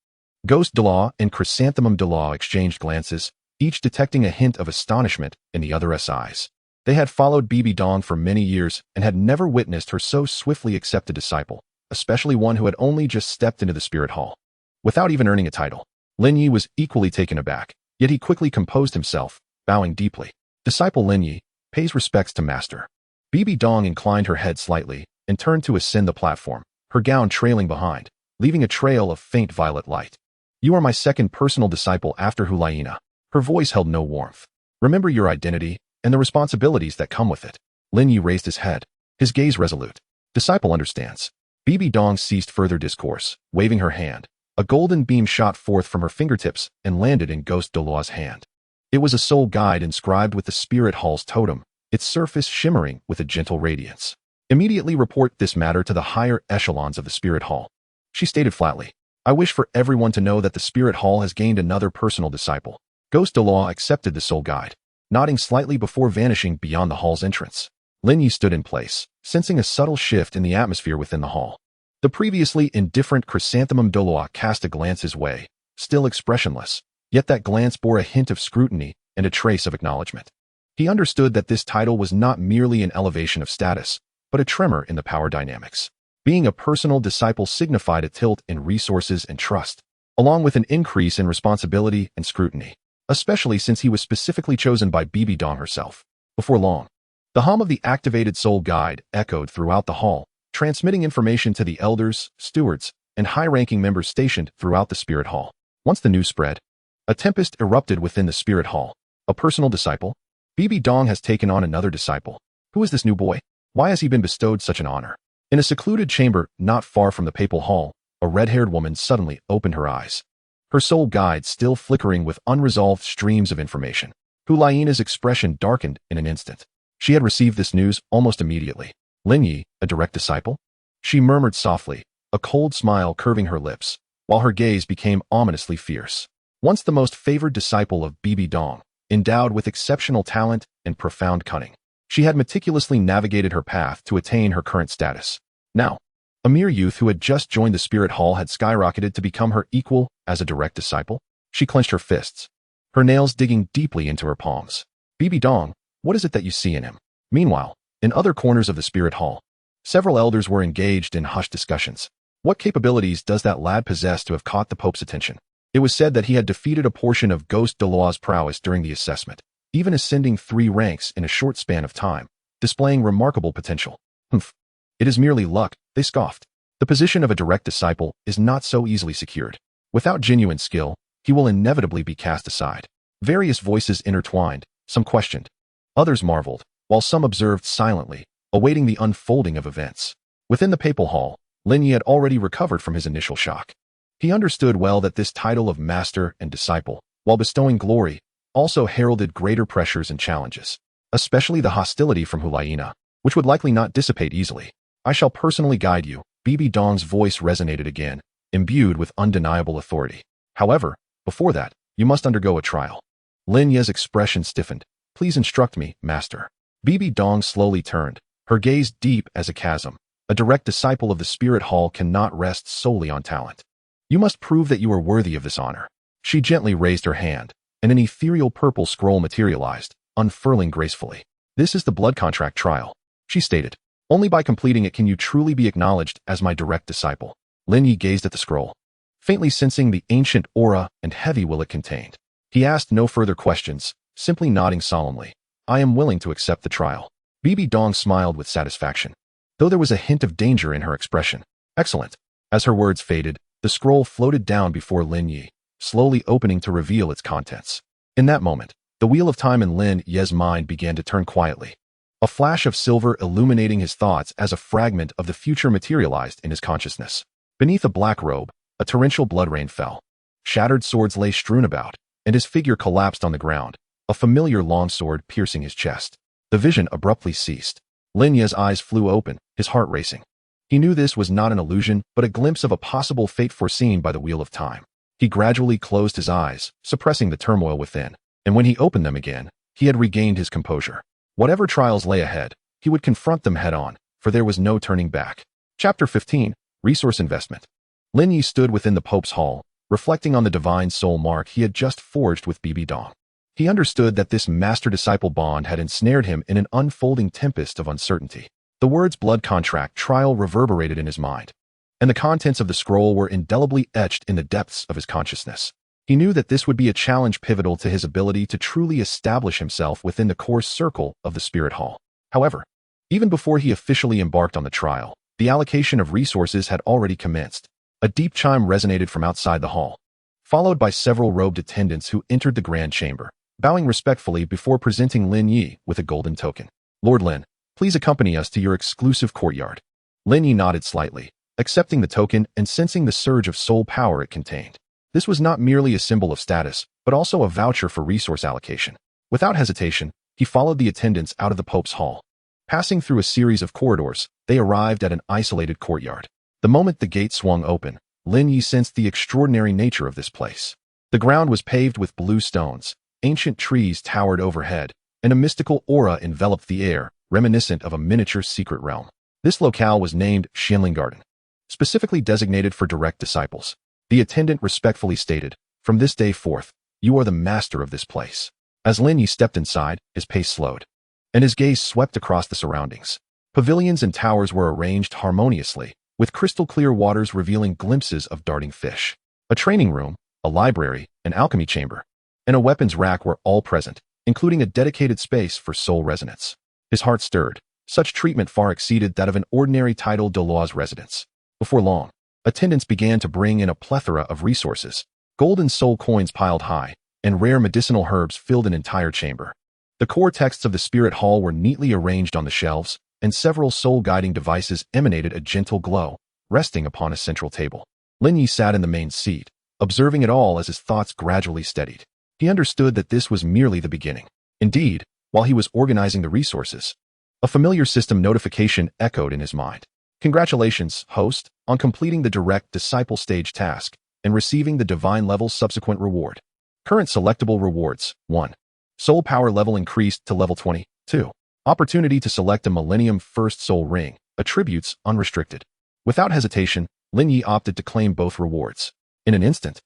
Ghost Douluo and Chrysanthemum Douluo exchanged glances, each detecting a hint of astonishment in the other's eyes. They had followed Bibi Dong for many years and had never witnessed her so swiftly accept a disciple, especially one who had only just stepped into the spirit hall. Without even earning a title, Lin Ye was equally taken aback, yet he quickly composed himself, bowing deeply. Disciple Lin Ye pays respects to master. Bibi Dong inclined her head slightly and turned to ascend the platform, her gown trailing behind, leaving a trail of faint violet light. You are my second personal disciple after Hulayina. Her voice held no warmth. Remember your identity and the responsibilities that come with it. Lin Ye raised his head, his gaze resolute. Disciple understands. Bibi Dong ceased further discourse, waving her hand. A golden beam shot forth from her fingertips and landed in Ghost Douluo's hand. It was a soul guide inscribed with the spirit hall's totem, its surface shimmering with a gentle radiance. Immediately report this matter to the higher echelons of the spirit hall. She stated flatly, I wish for everyone to know that the spirit hall has gained another personal disciple. Ghost Douluo accepted the soul guide, nodding slightly before vanishing beyond the hall's entrance. Lin Ye stood in place, sensing a subtle shift in the atmosphere within the hall. The previously indifferent chrysanthemum Douluo cast a glance his way, still expressionless, yet that glance bore a hint of scrutiny and a trace of acknowledgement. He understood that this title was not merely an elevation of status, but a tremor in the power dynamics. Being a personal disciple signified a tilt in resources and trust, along with an increase in responsibility and scrutiny, especially since he was specifically chosen by Bibi Dong herself. Before long, the hum of the activated soul guide echoed throughout the hall, transmitting information to the elders, stewards, and high-ranking members stationed throughout the spirit hall. Once the news spread, a tempest erupted within the spirit hall. A personal disciple? Bibi Dong has taken on another disciple. Who is this new boy? Why has he been bestowed such an honor? In a secluded chamber not far from the papal hall, a red-haired woman suddenly opened her eyes, her soul guide still flickering with unresolved streams of information. Hulayina's expression darkened in an instant. She had received this news almost immediately. Lin Ye, a direct disciple? She murmured softly, a cold smile curving her lips, while her gaze became ominously fierce. Once the most favored disciple of Bibi Dong, endowed with exceptional talent and profound cunning, she had meticulously navigated her path to attain her current status. Now, a mere youth who had just joined the spirit hall had skyrocketed to become her equal as a direct disciple. She clenched her fists, her nails digging deeply into her palms. Bibi Dong, what is it that you see in him? Meanwhile, in other corners of the spirit hall, several elders were engaged in hushed discussions. What capabilities does that lad possess to have caught the Pope's attention? It was said that he had defeated a portion of Ghost Douluo's prowess during the assessment, even ascending 3 ranks in a short span of time, displaying remarkable potential. Humph. It is merely luck, they scoffed. The position of a direct disciple is not so easily secured. Without genuine skill, he will inevitably be cast aside. Various voices intertwined, some questioned, others marveled, while some observed silently, awaiting the unfolding of events. Within the papal hall, Lin Ye had already recovered from his initial shock. He understood well that this title of master and disciple, while bestowing glory, also heralded greater pressures and challenges, especially the hostility from Hulayina, which would likely not dissipate easily. I shall personally guide you. Bibi Dong's voice resonated again, imbued with undeniable authority. However, before that, you must undergo a trial. Lin Ye's expression stiffened. Please instruct me, master. Bibi Dong slowly turned, her gaze deep as a chasm. A direct disciple of the spirit hall cannot rest solely on talent. You must prove that you are worthy of this honor. She gently raised her hand, and an ethereal purple scroll materialized, unfurling gracefully. This is the blood contract trial, she stated. Only by completing it can you truly be acknowledged as my direct disciple. Lin Ye gazed at the scroll, faintly sensing the ancient aura and heavy will it contained. He asked no further questions, simply nodding solemnly. I am willing to accept the trial. Bibi Dong smiled with satisfaction, though there was a hint of danger in her expression. Excellent. As her words faded, the scroll floated down before Lin Ye, slowly opening to reveal its contents. In that moment, the wheel of time in Lin Ye's mind began to turn quietly. A flash of silver illuminating his thoughts as a fragment of the future materialized in his consciousness. Beneath a black robe, a torrential blood rain fell. Shattered swords lay strewn about, and his figure collapsed on the ground, a familiar longsword piercing his chest. The vision abruptly ceased. Lin Ye's eyes flew open, his heart racing. He knew this was not an illusion, but a glimpse of a possible fate foreseen by the wheel of time. He gradually closed his eyes, suppressing the turmoil within, and when he opened them again, he had regained his composure. Whatever trials lay ahead, he would confront them head-on, for there was no turning back. Chapter 15, Resource Investment. Lin Ye stood within the Pope's hall, reflecting on the divine soul mark he had just forged with Bibi Dong. He understood that this master-disciple bond had ensnared him in an unfolding tempest of uncertainty. The words blood contract trial reverberated in his mind, and the contents of the scroll were indelibly etched in the depths of his consciousness. He knew that this would be a challenge pivotal to his ability to truly establish himself within the core circle of the Spirit Hall. However, even before he officially embarked on the trial, the allocation of resources had already commenced. A deep chime resonated from outside the hall, followed by several robed attendants who entered the grand chamber, bowing respectfully before presenting Lin Ye with a golden token. "Lord Lin, please accompany us to your exclusive courtyard." Lin Ye nodded slightly, accepting the token and sensing the surge of soul power it contained. This was not merely a symbol of status, but also a voucher for resource allocation. Without hesitation, he followed the attendants out of the Pope's hall. Passing through a series of corridors, they arrived at an isolated courtyard. The moment the gate swung open, Lin Ye sensed the extraordinary nature of this place. The ground was paved with blue stones, ancient trees towered overhead, and a mystical aura enveloped the air, reminiscent of a miniature secret realm. This locale was named Qian Garden, specifically designated for direct disciples. The attendant respectfully stated, "From this day forth, you are the master of this place." As Lin Ye stepped inside, his pace slowed, and his gaze swept across the surroundings. Pavilions and towers were arranged harmoniously, with crystal-clear waters revealing glimpses of darting fish. A training room, a library, an alchemy chamber, and a weapons rack were all present, including a dedicated space for soul resonance. His heart stirred. Such treatment far exceeded that of an ordinary titled Douluo's residence. Before long, attendants began to bring in a plethora of resources. Golden soul coins piled high, and rare medicinal herbs filled an entire chamber. The core texts of the Spirit Hall were neatly arranged on the shelves, and several soul-guiding devices emanated a gentle glow, resting upon a central table. Lin Ye sat in the main seat, observing it all as his thoughts gradually steadied. He understood that this was merely the beginning. Indeed, while he was organizing the resources, a familiar system notification echoed in his mind. "Congratulations, host, on completing the direct disciple stage task and receiving the divine level subsequent reward. Current selectable rewards: 1. Soul power level increased to level 20. 2. Opportunity to select a Millennium First Soul Ring. Attributes unrestricted." Without hesitation, Lin Ye opted to claim both rewards. In an instant,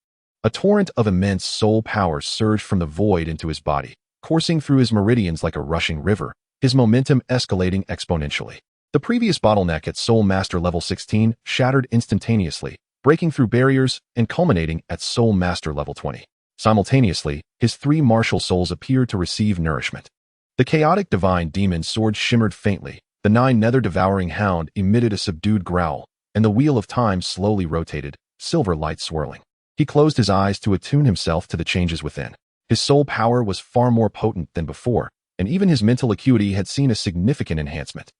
a torrent of immense soul power surged from the void into his body, coursing through his meridians like a rushing river, his momentum escalating exponentially. The previous bottleneck at Soul Master level 16 shattered instantaneously, breaking through barriers and culminating at Soul Master level 20. Simultaneously, his three martial souls appeared to receive nourishment. The chaotic divine demon sword shimmered faintly, the Nine Nether devouring hound emitted a subdued growl, and the wheel of time slowly rotated, silver light swirling. He closed his eyes to attune himself to the changes within. His soul power was far more potent than before, and even his mental acuity had seen a significant enhancement.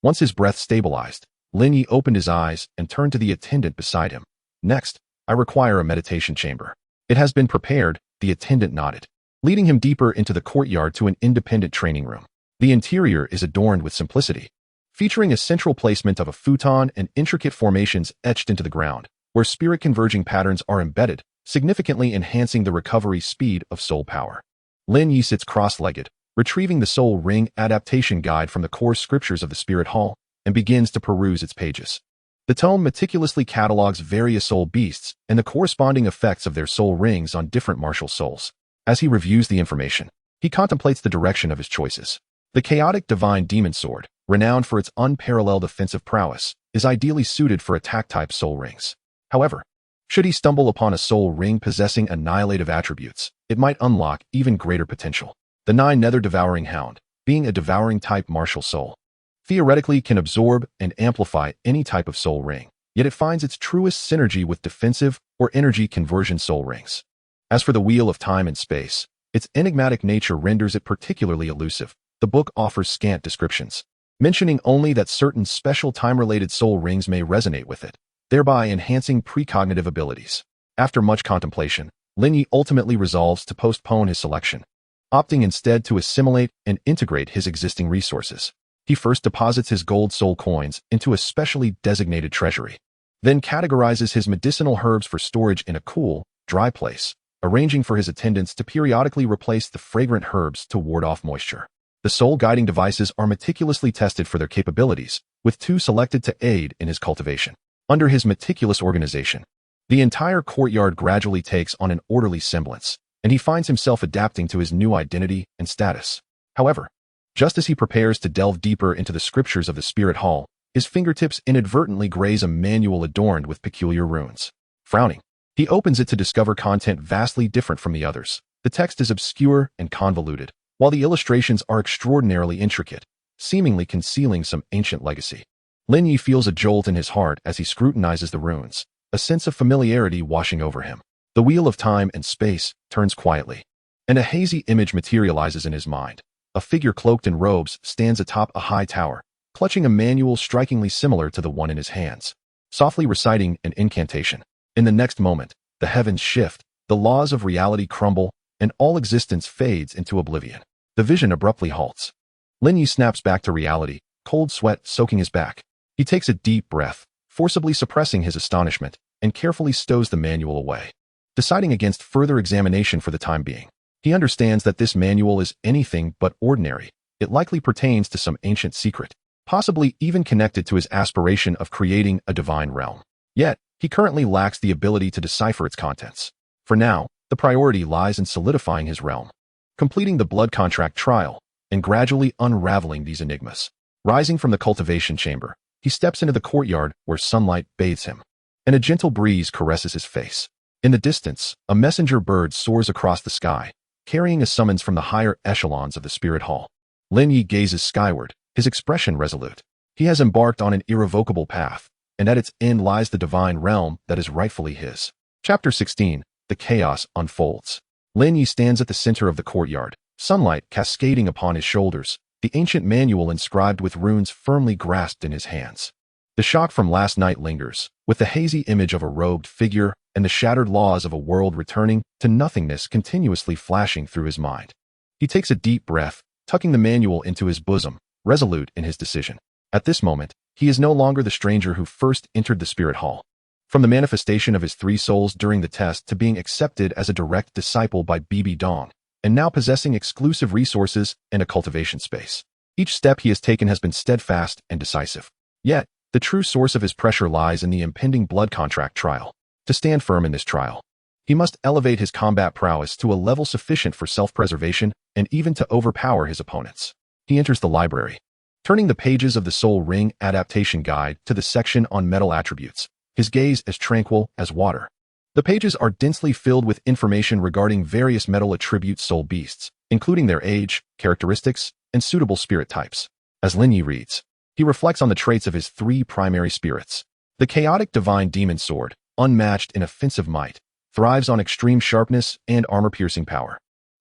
Once his breath stabilized, Lin Ye opened his eyes and turned to the attendant beside him. "Next, I require a meditation chamber." "It has been prepared," the attendant nodded, leading him deeper into the courtyard to an independent training room. The interior is adorned with simplicity, featuring a central placement of a futon and intricate formations etched into the ground, where spirit-converging patterns are embedded, significantly enhancing the recovery speed of soul power. Lin Ye sits cross-legged, retrieving the Soul Ring Adaptation Guide from the core scriptures of the Spirit Hall, and begins to peruse its pages. The tome meticulously catalogs various soul beasts and the corresponding effects of their soul rings on different martial souls. As he reviews the information, he contemplates the direction of his choices. The chaotic divine demon sword, renowned for its unparalleled offensive prowess, is ideally suited for attack-type soul rings. However, should he stumble upon a soul ring possessing annihilative attributes, it might unlock even greater potential. The Nine Nether devouring hound, being a devouring-type martial soul, theoretically can absorb and amplify any type of soul ring, yet it finds its truest synergy with defensive or energy conversion soul rings. As for the Wheel of Time and Space, its enigmatic nature renders it particularly elusive. The book offers scant descriptions, mentioning only that certain special time-related soul rings may resonate with it, thereby enhancing precognitive abilities. After much contemplation, Lin Ye ultimately resolves to postpone his selection, opting instead to assimilate and integrate his existing resources. He first deposits his gold soul coins into a specially designated treasury, then categorizes his medicinal herbs for storage in a cool, dry place, arranging for his attendants to periodically replace the fragrant herbs to ward off moisture. The soul-guiding devices are meticulously tested for their capabilities, with 2 selected to aid in his cultivation. Under his meticulous organization, the entire courtyard gradually takes on an orderly semblance, and he finds himself adapting to his new identity and status. However, just as he prepares to delve deeper into the scriptures of the Spirit Hall, his fingertips inadvertently graze a manual adorned with peculiar runes. Frowning, he opens it to discover content vastly different from the others. The text is obscure and convoluted, while the illustrations are extraordinarily intricate, seemingly concealing some ancient legacy. Lin Ye feels a jolt in his heart as he scrutinizes the runes, a sense of familiarity washing over him. The wheel of time and space turns quietly, and a hazy image materializes in his mind. A figure cloaked in robes stands atop a high tower, clutching a manual strikingly similar to the one in his hands, softly reciting an incantation. In the next moment, the heavens shift, the laws of reality crumble, and all existence fades into oblivion. The vision abruptly halts. Lin Ye snaps back to reality, cold sweat soaking his back. He takes a deep breath, forcibly suppressing his astonishment, and carefully stows the manual away, deciding against further examination for the time being. He understands that this manual is anything but ordinary. It likely pertains to some ancient secret, possibly even connected to his aspiration of creating a divine realm. Yet, he currently lacks the ability to decipher its contents. For now, the priority lies in solidifying his realm, completing the blood contract trial, and gradually unraveling these enigmas. Rising from the cultivation chamber, he steps into the courtyard where sunlight bathes him, and a gentle breeze caresses his face. In the distance, a messenger bird soars across the sky, carrying a summons from the higher echelons of the Spirit Hall. Lin Ye gazes skyward, his expression resolute. He has embarked on an irrevocable path, and at its end lies the divine realm that is rightfully his. Chapter 16. The chaos unfolds. Lin Ye stands at the center of the courtyard, sunlight cascading upon his shoulders, the ancient manual inscribed with runes firmly grasped in his hands. The shock from last night lingers, with the hazy image of a robed figure and the shattered laws of a world returning to nothingness continuously flashing through his mind. He takes a deep breath, tucking the manual into his bosom, resolute in his decision. At this moment, he is no longer the stranger who first entered the Spirit Hall. From the manifestation of his three souls during the test to being accepted as a direct disciple by Bibi Dong, and now possessing exclusive resources and a cultivation space. Each step he has taken has been steadfast and decisive. Yet, the true source of his pressure lies in the impending blood contract trial. To stand firm in this trial, he must elevate his combat prowess to a level sufficient for self-preservation and even to overpower his opponents. He enters the library, turning the pages of the Soul Ring Adaptation Guide to the section on metal attributes, his gaze as tranquil as water. The pages are densely filled with information regarding various metal attribute soul beasts, including their age, characteristics, and suitable spirit types. As Lin Ye reads, he reflects on the traits of his three primary spirits. The chaotic divine demon sword, unmatched in offensive might, thrives on extreme sharpness and armor-piercing power.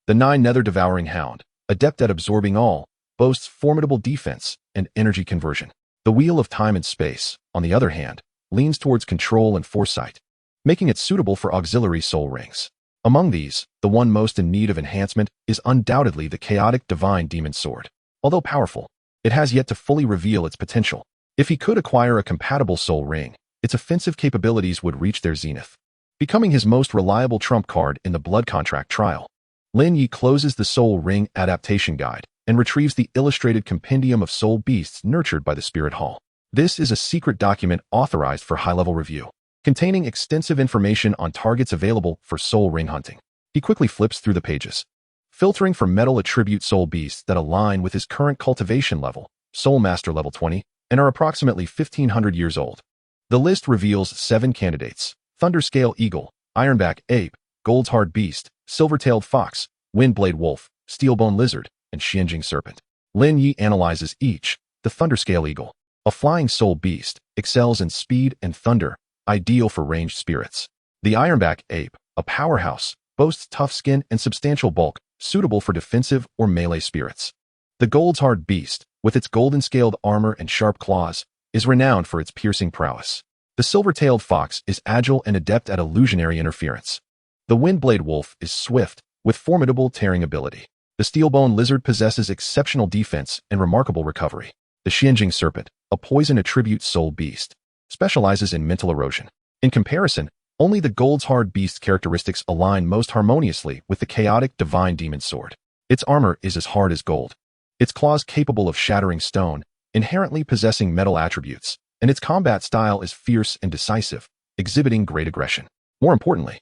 The Nine Nether devouring hound, adept at absorbing all, boasts formidable defense and energy conversion. The wheel of time and space, on the other hand, leans towards control and foresight, making it suitable for auxiliary soul rings. Among these, the one most in need of enhancement is undoubtedly the chaotic divine demon sword. Although powerful, it has yet to fully reveal its potential. If he could acquire a compatible soul ring, its offensive capabilities would reach their zenith, becoming his most reliable trump card in the blood contract trial. Lin Ye closes the Soul Ring Adaptation Guide and retrieves the illustrated compendium of soul beasts nurtured by the Spirit Hall. This is a secret document authorized for high-level review, containing extensive information on targets available for soul ring hunting. He quickly flips through the pages, filtering for metal attribute soul beasts that align with his current cultivation level, Soul Master level 20, and are approximately 1,500 years old. The list reveals 7 candidates: Thunderscale Eagle, Ironback Ape, Gold's Hard Beast, Silver-Tailed Fox, Windblade Wolf, Steelbone Lizard, and Qian Serpent. Lin Ye analyzes each. The Thunderscale Eagle, a flying soul beast, excels in speed and thunder, ideal for ranged spirits. The Ironback Ape, a powerhouse, boasts tough skin and substantial bulk, suitable for defensive or melee spirits. The Gold's Hard Beast, with its golden-scaled armor and sharp claws, is renowned for its piercing prowess. The Silver-Tailed Fox is agile and adept at illusionary interference. The Windblade Wolf is swift, with formidable tearing ability. The Steelbone Lizard possesses exceptional defense and remarkable recovery. The Qian Serpent, a poison attribute soul beast, specializes in mental erosion. In comparison, only the Gold's Hard Beast's characteristics align most harmoniously with the chaotic divine demon sword. Its armor is as hard as gold, its claws capable of shattering stone, inherently possessing metal attributes, and its combat style is fierce and decisive, exhibiting great aggression. More importantly,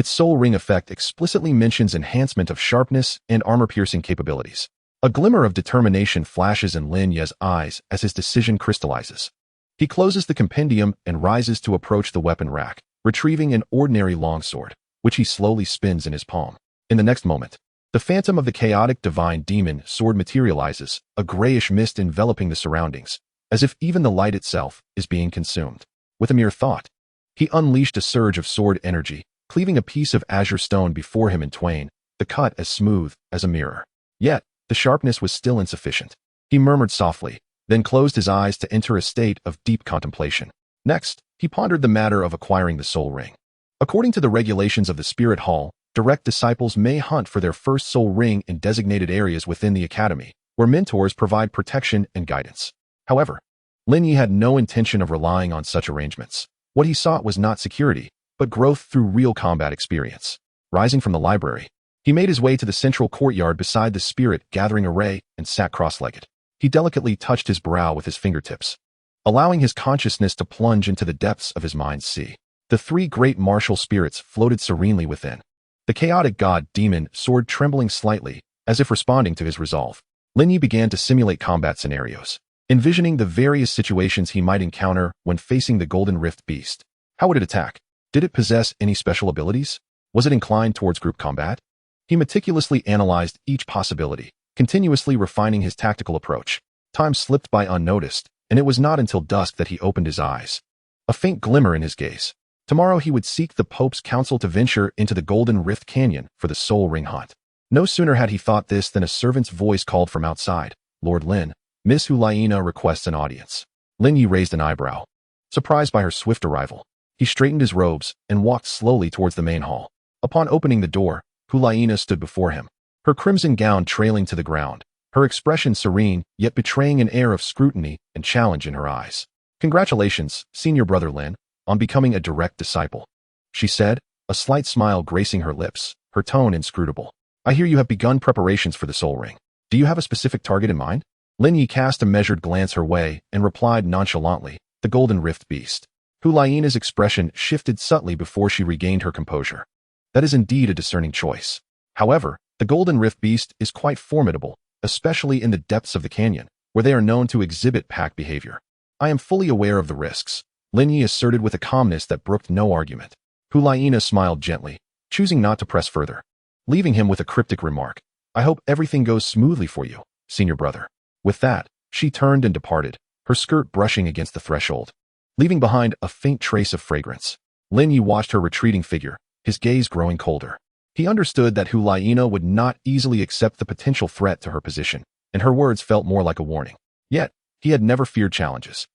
Its soul ring effect explicitly mentions enhancement of sharpness and armor-piercing capabilities. A glimmer of determination flashes in Lin Ye's eyes as his decision crystallizes. He closes the compendium and rises to approach the weapon rack, retrieving an ordinary longsword, which he slowly spins in his palm. In the next moment, the phantom of the chaotic divine demon sword materializes, a grayish mist enveloping the surroundings, as if even the light itself is being consumed. With a mere thought, he unleashed a surge of sword energy, cleaving a piece of azure stone before him in twain, the cut as smooth as a mirror. Yet, the sharpness was still insufficient. He murmured softly, then closed his eyes to enter a state of deep contemplation. Next, he pondered the matter of acquiring the soul ring. According to the regulations of the Spirit Hall, direct disciples may hunt for their first soul ring in designated areas within the academy, where mentors provide protection and guidance. However, Lin Ye had no intention of relying on such arrangements. What he sought was not security, but growth through real combat experience. Rising from the library, he made his way to the central courtyard beside the spirit gathering array and sat cross-legged. He delicately touched his brow with his fingertips, allowing his consciousness to plunge into the depths of his mind's sea. The three great martial spirits floated serenely within. The chaotic god demon sword trembling slightly, as if responding to his resolve. Lin Ye began to simulate combat scenarios, envisioning the various situations he might encounter when facing the Golden Rift beast. How would it attack? Did it possess any special abilities? Was it inclined towards group combat? He meticulously analyzed each possibility, continuously refining his tactical approach. Time slipped by unnoticed, and it was not until dusk that he opened his eyes. A faint glimmer in his gaze. Tomorrow he would seek the Pope's counsel to venture into the Golden Rift Canyon for the Soul Ring hunt. No sooner had he thought this than a servant's voice called from outside. "Lord Lin, Miss Hulaina requests an audience." Lin Ye raised an eyebrow. Surprised by her swift arrival, he straightened his robes and walked slowly towards the main hall. Upon opening the door, Hulaina stood before him, her crimson gown trailing to the ground, her expression serene yet betraying an air of scrutiny and challenge in her eyes. "Congratulations, Senior Brother Lin, on becoming a direct disciple," she said, a slight smile gracing her lips, her tone inscrutable. "I hear you have begun preparations for the soul ring. Do you have a specific target in mind?" Lin Ye cast a measured glance her way and replied nonchalantly, "The Golden Rift beast." Hulaina's expression shifted subtly before she regained her composure. "That is indeed a discerning choice. However, the Golden Rift beast is quite formidable, especially in the depths of the canyon, where they are known to exhibit pack behavior. I am fully aware of the risks," Lin Ye asserted with a calmness that brooked no argument. Hulaina smiled gently, choosing not to press further, leaving him with a cryptic remark. "I hope everything goes smoothly for you, Senior Brother." With that, she turned and departed, her skirt brushing against the threshold, leaving behind a faint trace of fragrance. Lin Ye watched her retreating figure, his gaze growing colder. He understood that Hulaina would not easily accept the potential threat to her position, and her words felt more like a warning. Yet, he had never feared challenges.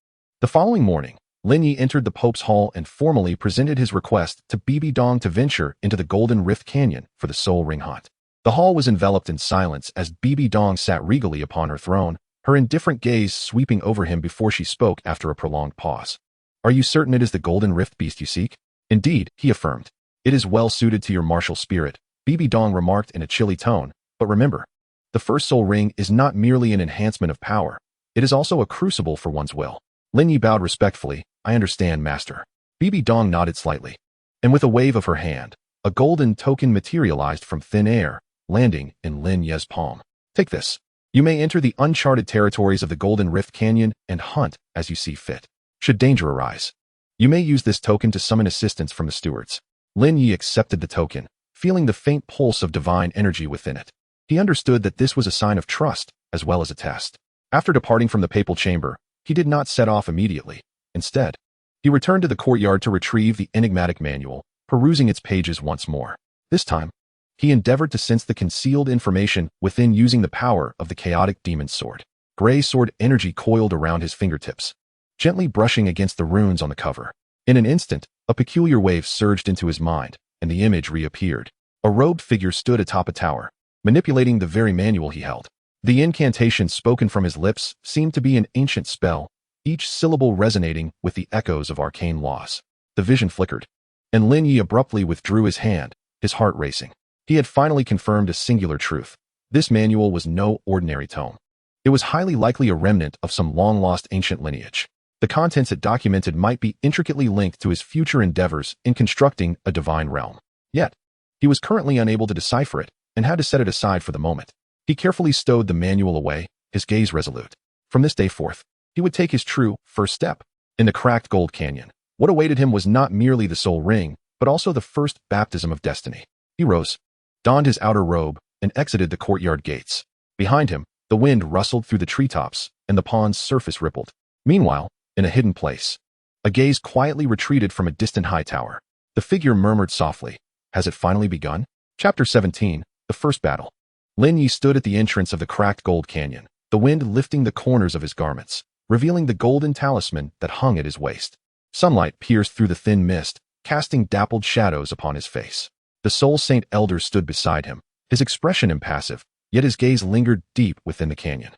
The following morning, Lin Ye entered the Pope's Hall and formally presented his request to Bibi Dong to venture into the Golden Rift Canyon for the Soul Ring hunt. The hall was enveloped in silence as Bibi Dong sat regally upon her throne, her indifferent gaze sweeping over him before she spoke after a prolonged pause. "Are you certain it is the Golden Rift beast you seek?" "Indeed," he affirmed. "It is well suited to your martial spirit," Bibi Dong remarked in a chilly tone. "But remember, the first soul ring is not merely an enhancement of power. It is also a crucible for one's will." Lin Ye bowed respectfully. "I understand, Master." Bibi Dong nodded slightly, and with a wave of her hand, a golden token materialized from thin air, landing in Lin Ye's palm. "Take this. You may enter the uncharted territories of the Golden Rift Canyon and hunt as you see fit. Should danger arise, you may use this token to summon assistance from the stewards." Lin Ye accepted the token, feeling the faint pulse of divine energy within it. He understood that this was a sign of trust as well as a test. After departing from the papal chamber, he did not set off immediately. Instead, he returned to the courtyard to retrieve the enigmatic manual, perusing its pages once more. This time, he endeavored to sense the concealed information within using the power of the chaotic demon's sword. Gray sword energy coiled around his fingertips, gently brushing against the runes on the cover. In an instant, a peculiar wave surged into his mind, and the image reappeared. A robed figure stood atop a tower, manipulating the very manual he held. The incantation spoken from his lips seemed to be an ancient spell, each syllable resonating with the echoes of arcane laws. The vision flickered, and Lin Ye abruptly withdrew his hand, his heart racing. He had finally confirmed a singular truth. This manual was no ordinary tome. It was highly likely a remnant of some long-lost ancient lineage. The contents it documented might be intricately linked to his future endeavors in constructing a divine realm. Yet, he was currently unable to decipher it and had to set it aside for the moment. He carefully stowed the manual away, his gaze resolute. From this day forth, he would take his true first step. In the cracked gold canyon, what awaited him was not merely the soul ring, but also the first baptism of destiny. He rose, donned his outer robe, and exited the courtyard gates. Behind him, the wind rustled through the treetops, and the pond's surface rippled. Meanwhile, in a hidden place, a gaze quietly retreated from a distant high tower. The figure murmured softly, "Has it finally begun?" Chapter 17, The First Battle. Lin Ye stood at the entrance of the cracked gold canyon, the wind lifting the corners of his garments, revealing the golden talisman that hung at his waist. Sunlight pierced through the thin mist, casting dappled shadows upon his face. The Soul Saint Elder stood beside him, his expression impassive, yet his gaze lingered deep within the canyon.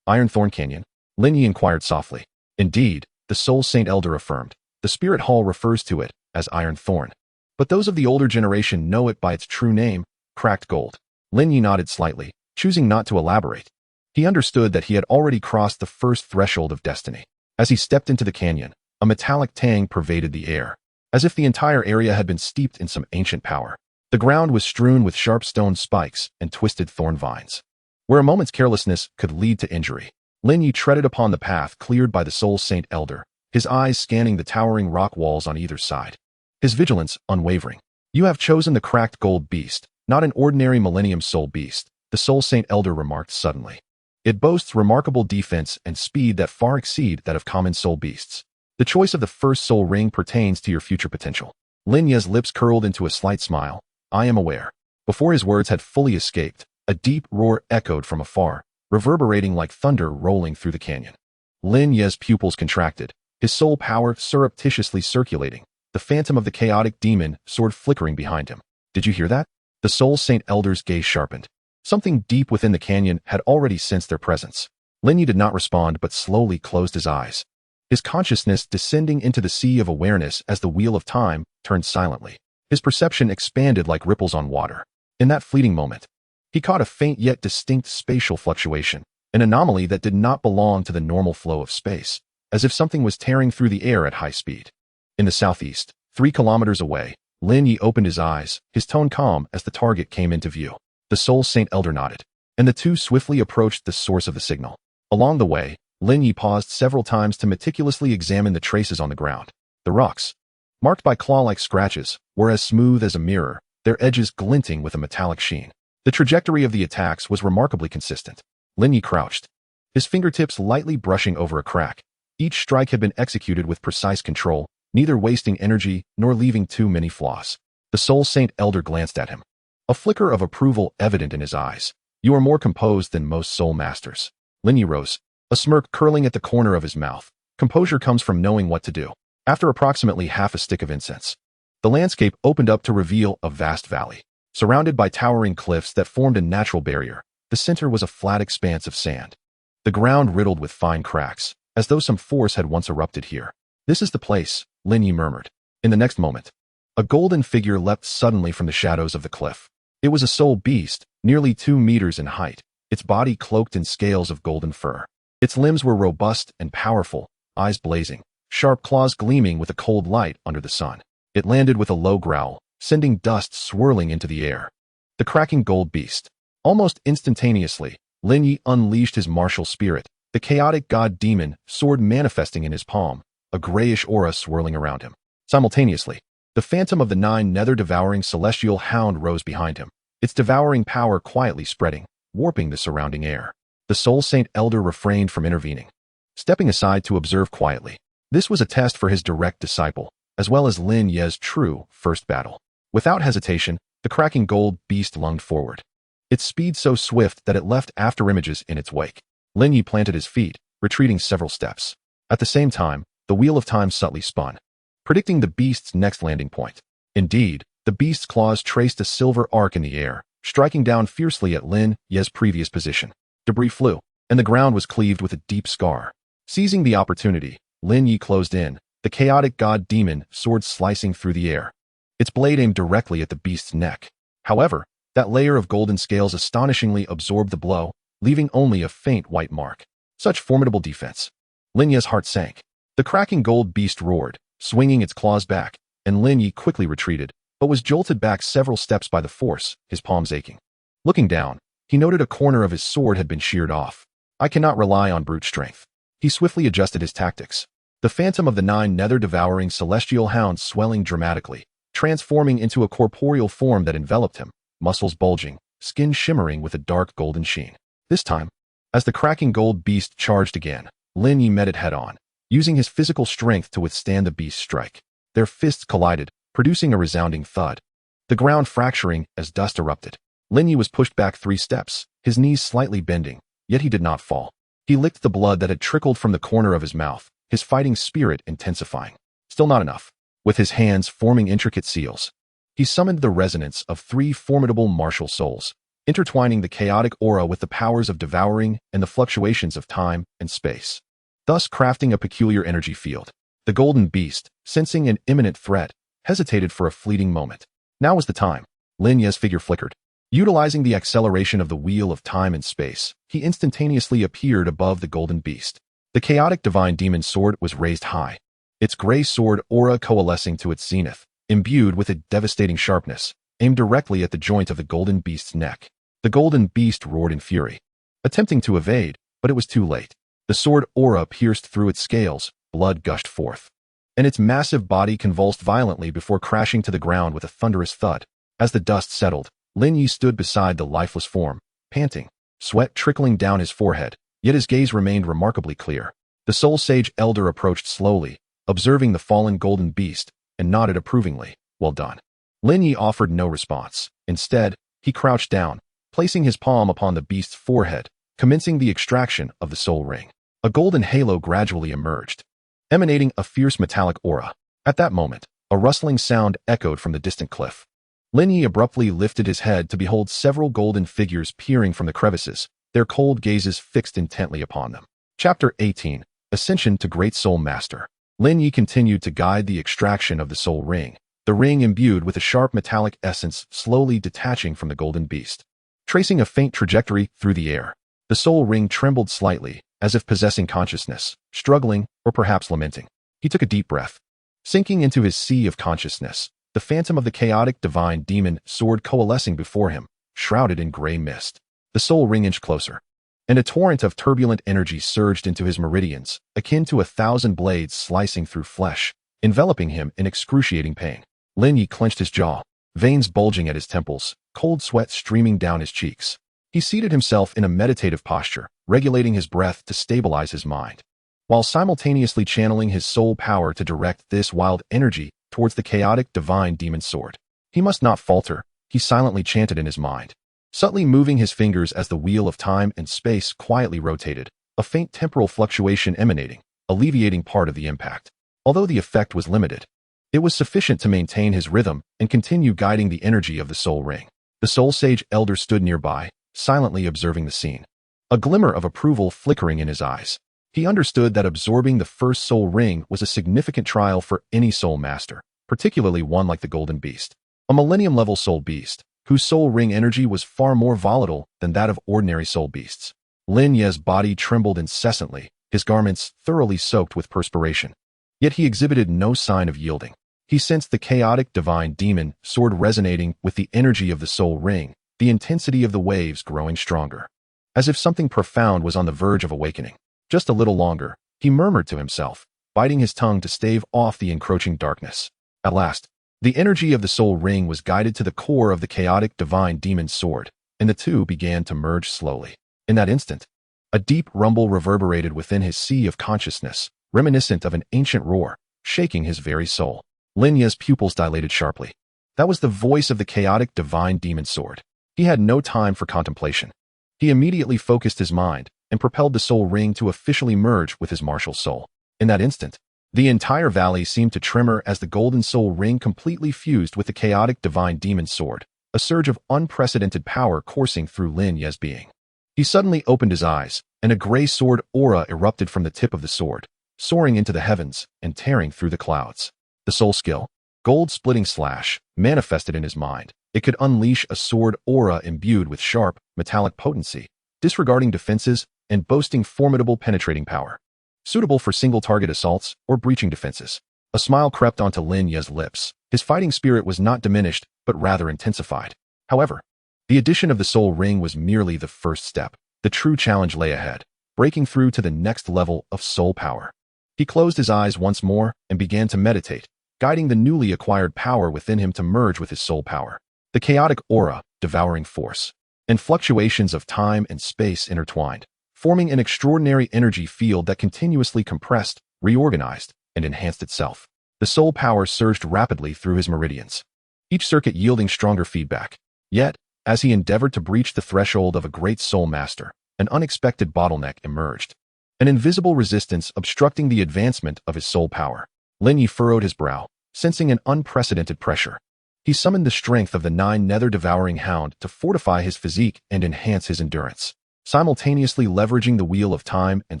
Ironthorn Canyon? Lin Ye inquired softly. Indeed, the Soul Saint Elder affirmed. The Spirit Hall refers to it as Ironthorn. But those of the older generation know it by its true name, Cracked Gold. Lin Ye nodded slightly, choosing not to elaborate. He understood that he had already crossed the first threshold of destiny. As he stepped into the canyon, a metallic tang pervaded the air, as if the entire area had been steeped in some ancient power. The ground was strewn with sharp stone spikes and twisted thorn vines. Where a moment's carelessness could lead to injury, Lin Ye treaded upon the path cleared by the Soul Saint Elder, his eyes scanning the towering rock walls on either side. His vigilance unwavering. "You have chosen the cracked gold beast, not an ordinary Millennium Soul beast," the Soul Saint Elder remarked suddenly. "It boasts remarkable defense and speed that far exceed that of common soul beasts. The choice of the first soul ring pertains to your future potential." Lin Ye's lips curled into a slight smile. "I am aware." Before his words had fully escaped, a deep roar echoed from afar, reverberating like thunder rolling through the canyon. Lin Ye's pupils contracted, his soul power surreptitiously circulating, the phantom of the chaotic demon sword flickering behind him. "Did you hear that?" The Soul Saint Elder's gaze sharpened. Something deep within the canyon had already sensed their presence. Lin Ye did not respond but slowly closed his eyes, his consciousness descending into the sea of awareness as the wheel of time turned silently. His perception expanded like ripples on water. In that fleeting moment, he caught a faint yet distinct spatial fluctuation, an anomaly that did not belong to the normal flow of space, as if something was tearing through the air at high speed. In the southeast, 3 kilometers away, Lin Ye opened his eyes, his tone calm as the target came into view. The Soul Saint Elder nodded, and the two swiftly approached the source of the signal. Along the way, Lin Ye paused several times to meticulously examine the traces on the ground. The rocks, marked by claw-like scratches, were as smooth as a mirror, their edges glinting with a metallic sheen. The trajectory of the attacks was remarkably consistent. Lin Ye crouched, his fingertips lightly brushing over a crack. Each strike had been executed with precise control, neither wasting energy nor leaving too many flaws. The Soul Saint Elder glanced at him, a flicker of approval evident in his eyes. "You are more composed than most soul masters." Lin Ye rose, a smirk curling at the corner of his mouth. Composure comes from knowing what to do. After approximately half a stick of incense, the landscape opened up to reveal a vast valley. Surrounded by towering cliffs that formed a natural barrier, the center was a flat expanse of sand. The ground riddled with fine cracks, as though some force had once erupted here. "This is the place," Lin Ye murmured. In the next moment, a golden figure leapt suddenly from the shadows of the cliff. It was a soul beast, nearly 2 meters in height, its body cloaked in scales of golden fur. Its limbs were robust and powerful, eyes blazing, sharp claws gleaming with a cold light under the sun. It landed with a low growl, sending dust swirling into the air. The cracking gold beast. Almost instantaneously, Lin Ye unleashed his martial spirit, the chaotic god demon sword manifesting in his palm, a grayish aura swirling around him. Simultaneously, the phantom of the Nine Nether devouring celestial hound rose behind him, its devouring power quietly spreading, warping the surrounding air. The Soul Saint Elder refrained from intervening, stepping aside to observe quietly. This was a test for his direct disciple, as well as Lin Ye's true first battle. Without hesitation, the cracking gold beast lunged forward, its speed so swift that it left afterimages in its wake. Lin Ye planted his feet, retreating several steps. At the same time, the wheel of time subtly spun, predicting the beast's next landing point. Indeed, the beast's claws traced a silver arc in the air, striking down fiercely at Lin Ye's previous position. Debris flew, and the ground was cleaved with a deep scar. Seizing the opportunity, Lin Ye closed in, the chaotic god demon sword slicing through the air, its blade aimed directly at the beast's neck. However, that layer of golden scales astonishingly absorbed the blow, leaving only a faint white mark. Such formidable defense. Lin Ye's heart sank. The cracking gold beast roared, swinging its claws back, and Lin Ye quickly retreated, but was jolted back several steps by the force, his palms aching. Looking down, he noted a corner of his sword had been sheared off. I cannot rely on brute strength. He swiftly adjusted his tactics. The phantom of the Nine Nether devouring celestial hound swelling dramatically, transforming into a corporeal form that enveloped him, muscles bulging, skin shimmering with a dark golden sheen. This time, as the cracking gold beast charged again, Lin Ye met it head-on, using his physical strength to withstand the beast's strike. Their fists collided, producing a resounding thud, the ground fracturing as dust erupted. Lin Ye was pushed back 3 steps, his knees slightly bending, yet he did not fall. He licked the blood that had trickled from the corner of his mouth, his fighting spirit intensifying. Still not enough. With his hands forming intricate seals, he summoned the resonance of 3 formidable martial souls, intertwining the chaotic aura with the powers of devouring and the fluctuations of time and space, thus crafting a peculiar energy field. The golden beast, sensing an imminent threat, hesitated for a fleeting moment. Now was the time. Lin Ye's figure flickered. Utilizing the acceleration of the wheel of time and space, he instantaneously appeared above the golden beast. The chaotic divine demon sword was raised high, its gray sword aura coalescing to its zenith, imbued with a devastating sharpness, aimed directly at the joint of the golden beast's neck. The golden beast roared in fury, attempting to evade, but it was too late. The sword aura pierced through its scales, blood gushed forth, and its massive body convulsed violently before crashing to the ground with a thunderous thud. As the dust settled, Lin Ye stood beside the lifeless form, panting, sweat trickling down his forehead, yet his gaze remained remarkably clear. The soul sage elder approached slowly, observing the fallen golden beast, and nodded approvingly. Well done. Lin Ye offered no response. Instead, he crouched down, placing his palm upon the beast's forehead, commencing the extraction of the soul ring. A golden halo gradually emerged, emanating a fierce metallic aura. At that moment, a rustling sound echoed from the distant cliff. Lin Ye abruptly lifted his head to behold several golden figures peering from the crevices, their cold gazes fixed intently upon them. Chapter 18. Ascension to Great Soul Master. Lin Ye continued to guide the extraction of the soul ring, the ring imbued with a sharp metallic essence slowly detaching from the golden beast. Tracing a faint trajectory through the air, the soul ring trembled slightly, as if possessing consciousness, struggling, or perhaps lamenting. He took a deep breath. Sinking into his sea of consciousness, the phantom of the chaotic divine demon sword coalescing before him, shrouded in gray mist. The soul ring inched closer, and a torrent of turbulent energy surged into his meridians, akin to 1,000 blades slicing through flesh, enveloping him in excruciating pain. Lin Ye clenched his jaw, veins bulging at his temples, cold sweat streaming down his cheeks. He seated himself in a meditative posture, regulating his breath to stabilize his mind, while simultaneously channeling his soul power to direct this wild energy towards the chaotic divine demon sword. He must not falter, he silently chanted in his mind, subtly moving his fingers as the wheel of time and space quietly rotated, a faint temporal fluctuation emanating, alleviating part of the impact. Although the effect was limited, it was sufficient to maintain his rhythm and continue guiding the energy of the soul ring. The soul sage elder stood nearby, silently observing the scene, a glimmer of approval flickering in his eyes. He understood that absorbing the first soul ring was a significant trial for any soul master, particularly one like the golden beast, a millennium-level soul beast, whose soul ring energy was far more volatile than that of ordinary soul beasts. Lin Ye's body trembled incessantly, his garments thoroughly soaked with perspiration. Yet he exhibited no sign of yielding. He sensed the chaotic divine demon sword resonating with the energy of the soul ring, the intensity of the waves growing stronger, as if something profound was on the verge of awakening. Just a little longer, he murmured to himself, biting his tongue to stave off the encroaching darkness. At last, the energy of the soul ring was guided to the core of the chaotic divine demon sword, and the two began to merge slowly. In that instant, a deep rumble reverberated within his sea of consciousness, reminiscent of an ancient roar, shaking his very soul. Lin Ye's pupils dilated sharply. That was the voice of the chaotic divine demon sword. He had no time for contemplation. He immediately focused his mind and propelled the soul ring to officially merge with his martial soul. In that instant, the entire valley seemed to tremor as the golden soul ring completely fused with the chaotic divine demon sword, a surge of unprecedented power coursing through Lin Ye's being. He suddenly opened his eyes, and a gray sword aura erupted from the tip of the sword, soaring into the heavens and tearing through the clouds. The soul skill, gold-splitting slash, manifested in his mind. It could unleash a sword aura imbued with sharp, metallic potency, disregarding defenses and boasting formidable penetrating power, suitable for single-target assaults or breaching defenses. A smile crept onto Lin Ye's lips. His fighting spirit was not diminished, but rather intensified. However, the addition of the soul ring was merely the first step. The true challenge lay ahead, breaking through to the next level of soul power. He closed his eyes once more and began to meditate, guiding the newly acquired power within him to merge with his soul power. The chaotic aura, devouring force, and fluctuations of time and space intertwined, forming an extraordinary energy field that continuously compressed, reorganized, and enhanced itself. The soul power surged rapidly through his meridians, each circuit yielding stronger feedback. Yet, as he endeavored to breach the threshold of a great soul master, an unexpected bottleneck emerged. An invisible resistance obstructing the advancement of his soul power. Lin Ye furrowed his brow, sensing an unprecedented pressure. He summoned the strength of the Nine Nether Devouring Hound to fortify his physique and enhance his endurance, simultaneously leveraging the wheel of time and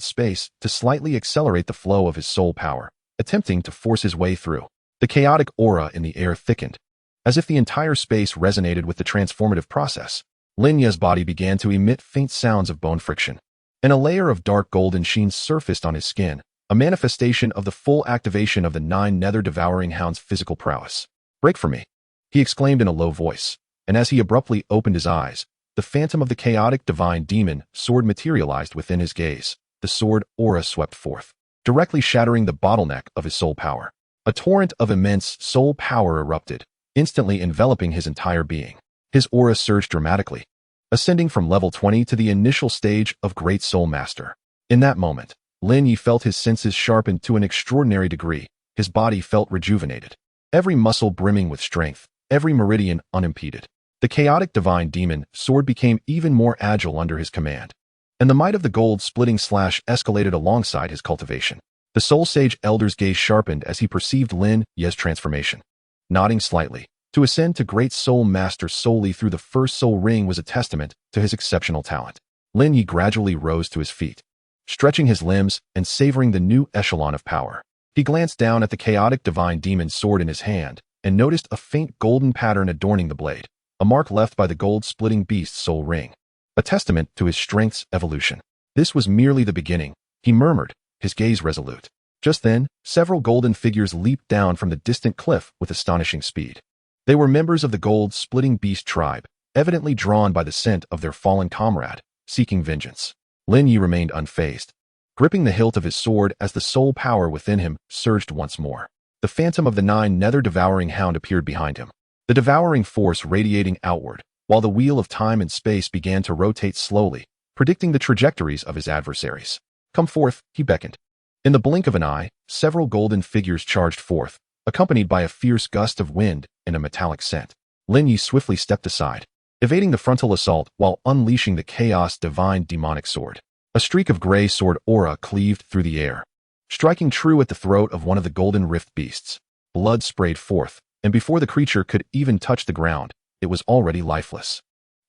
space to slightly accelerate the flow of his soul power, attempting to force his way through. The chaotic aura in the air thickened, as if the entire space resonated with the transformative process. Lin Ye's body began to emit faint sounds of bone friction, and a layer of dark golden sheen surfaced on his skin, a manifestation of the full activation of the Nine Nether Devouring Hound's physical prowess. "Break for me," he exclaimed in a low voice, and as he abruptly opened his eyes, the phantom of the chaotic divine demon sword materialized within his gaze. The sword aura swept forth, directly shattering the bottleneck of his soul power. A torrent of immense soul power erupted, instantly enveloping his entire being. His aura surged dramatically, ascending from level 20 to the initial stage of Great Soul Master. In that moment, Lin Ye felt his senses sharpened to an extraordinary degree. His body felt rejuvenated, every muscle brimming with strength, every meridian unimpeded. The chaotic divine demon sword became even more agile under his command, and the might of the gold-splitting slash escalated alongside his cultivation. The Soul Sage Elder's gaze sharpened as he perceived Lin Ye's transformation. Nodding slightly, to ascend to Great Soul Master solely through the first soul ring was a testament to his exceptional talent. Lin Ye gradually rose to his feet, stretching his limbs and savoring the new echelon of power. He glanced down at the chaotic divine demon sword in his hand and noticed a faint golden pattern adorning the blade, a mark left by the gold-splitting beast's soul ring, a testament to his strength's evolution. This was merely the beginning, he murmured, his gaze resolute. Just then, several golden figures leaped down from the distant cliff with astonishing speed. They were members of the gold-splitting beast tribe, evidently drawn by the scent of their fallen comrade, seeking vengeance. Lin Ye remained unfazed, gripping the hilt of his sword as the soul power within him surged once more. The phantom of the Nine Nether Devouring Hound appeared behind him, the devouring force radiating outward, while the wheel of time and space began to rotate slowly, predicting the trajectories of his adversaries. "Come forth," he beckoned. In the blink of an eye, several golden figures charged forth, accompanied by a fierce gust of wind and a metallic scent. Lin Ye swiftly stepped aside, evading the frontal assault while unleashing the chaos divine demonic sword. A streak of gray sword aura cleaved through the air, striking true at the throat of one of the golden rift beasts. Blood sprayed forth, and before the creature could even touch the ground, it was already lifeless.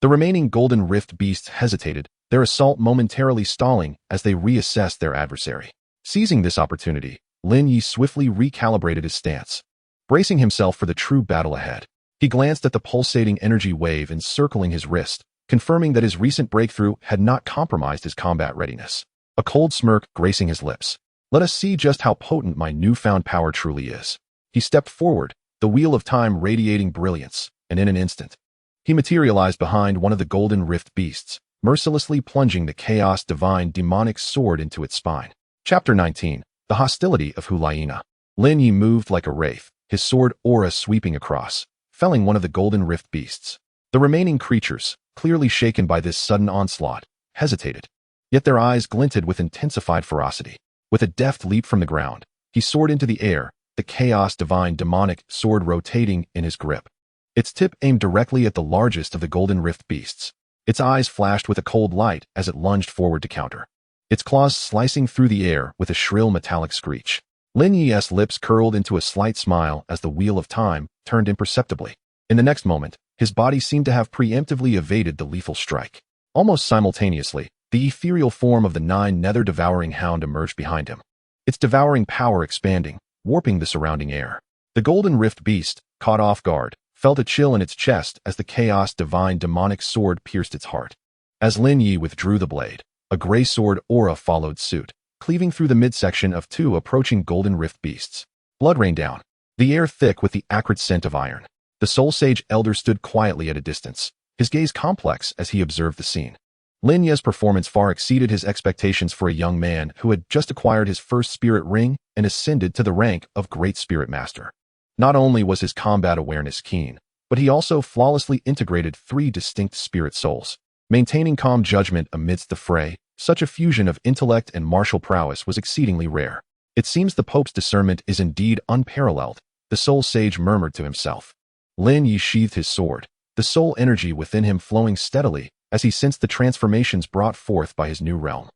The remaining golden rift beasts hesitated, their assault momentarily stalling as they reassessed their adversary. Seizing this opportunity, Lin Ye swiftly recalibrated his stance, bracing himself for the true battle ahead. He glanced at the pulsating energy wave encircling his wrist, confirming that his recent breakthrough had not compromised his combat readiness. A cold smirk gracing his lips. "Let us see just how potent my newfound power truly is." He stepped forward, the wheel of time radiating brilliance, and in an instant, he materialized behind one of the golden rift beasts, mercilessly plunging the chaos divine demonic sword into its spine. Chapter 19. The Hostility of Hulayina. Lin Ye moved like a wraith, his sword aura sweeping across, felling one of the golden rift beasts. The remaining creatures, clearly shaken by this sudden onslaught, hesitated, yet their eyes glinted with intensified ferocity. With a deft leap from the ground, he soared into the air, the chaos divine demonic sword rotating in his grip. Its tip aimed directly at the largest of the golden rift beasts. Its eyes flashed with a cold light as it lunged forward to counter, its claws slicing through the air with a shrill metallic screech. Lin Ye's lips curled into a slight smile as the wheel of time turned imperceptibly. In the next moment, his body seemed to have preemptively evaded the lethal strike. Almost simultaneously, the ethereal form of the Nine Nether Devouring Hound emerged behind him, its devouring power expanding, warping the surrounding air. The golden rift beast, caught off guard, felt a chill in its chest as the chaos divine demonic sword pierced its heart. As Lin Ye withdrew the blade, a gray sword aura followed suit, cleaving through the midsection of two approaching golden rift beasts. Blood rained down, the air thick with the acrid scent of iron. The Soul Sage Elder stood quietly at a distance, his gaze complex as he observed the scene. Lin Ye's performance far exceeded his expectations for a young man who had just acquired his first spirit ring and ascended to the rank of Great Spirit Master. Not only was his combat awareness keen, but he also flawlessly integrated 3 distinct spirit souls. Maintaining calm judgment amidst the fray, such a fusion of intellect and martial prowess was exceedingly rare. It seems the Pope's discernment is indeed unparalleled, the Soul Sage murmured to himself. Lin Ye sheathed his sword, the soul energy within him flowing steadily as he sensed the transformations brought forth by his new realm.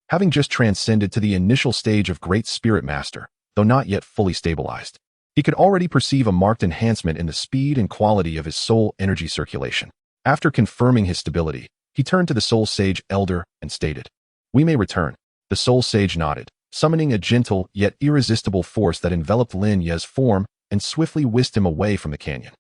Having just transcended to the initial stage of Great Spirit Master, though not yet fully stabilized, he could already perceive a marked enhancement in the speed and quality of his soul energy circulation. After confirming his stability, he turned to the Soul Sage Elder and stated, "We may return." The Soul Sage nodded, summoning a gentle yet irresistible force that enveloped Lin Ye's form and swiftly whisked him away from the canyon.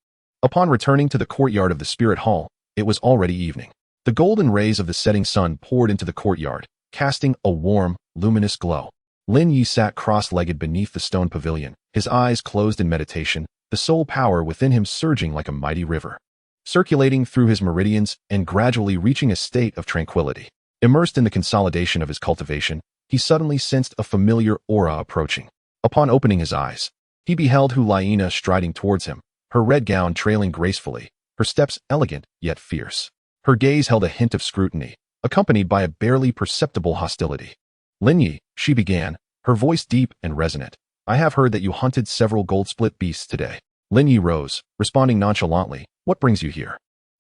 Upon returning to the courtyard of the Spirit Hall, it was already evening. The golden rays of the setting sun poured into the courtyard, casting a warm, luminous glow. Lin Ye sat cross-legged beneath the stone pavilion, his eyes closed in meditation, the soul power within him surging like a mighty river, circulating through his meridians and gradually reaching a state of tranquility. Immersed in the consolidation of his cultivation, he suddenly sensed a familiar aura approaching. Upon opening his eyes, he beheld Hulaina striding towards him, her red gown trailing gracefully, her steps elegant yet fierce. Her gaze held a hint of scrutiny, accompanied by a barely perceptible hostility. "Lin Ye," she began, her voice deep and resonant, "I have heard that you hunted several gold-split beasts today." Lin Ye rose, responding nonchalantly, "What brings you here?"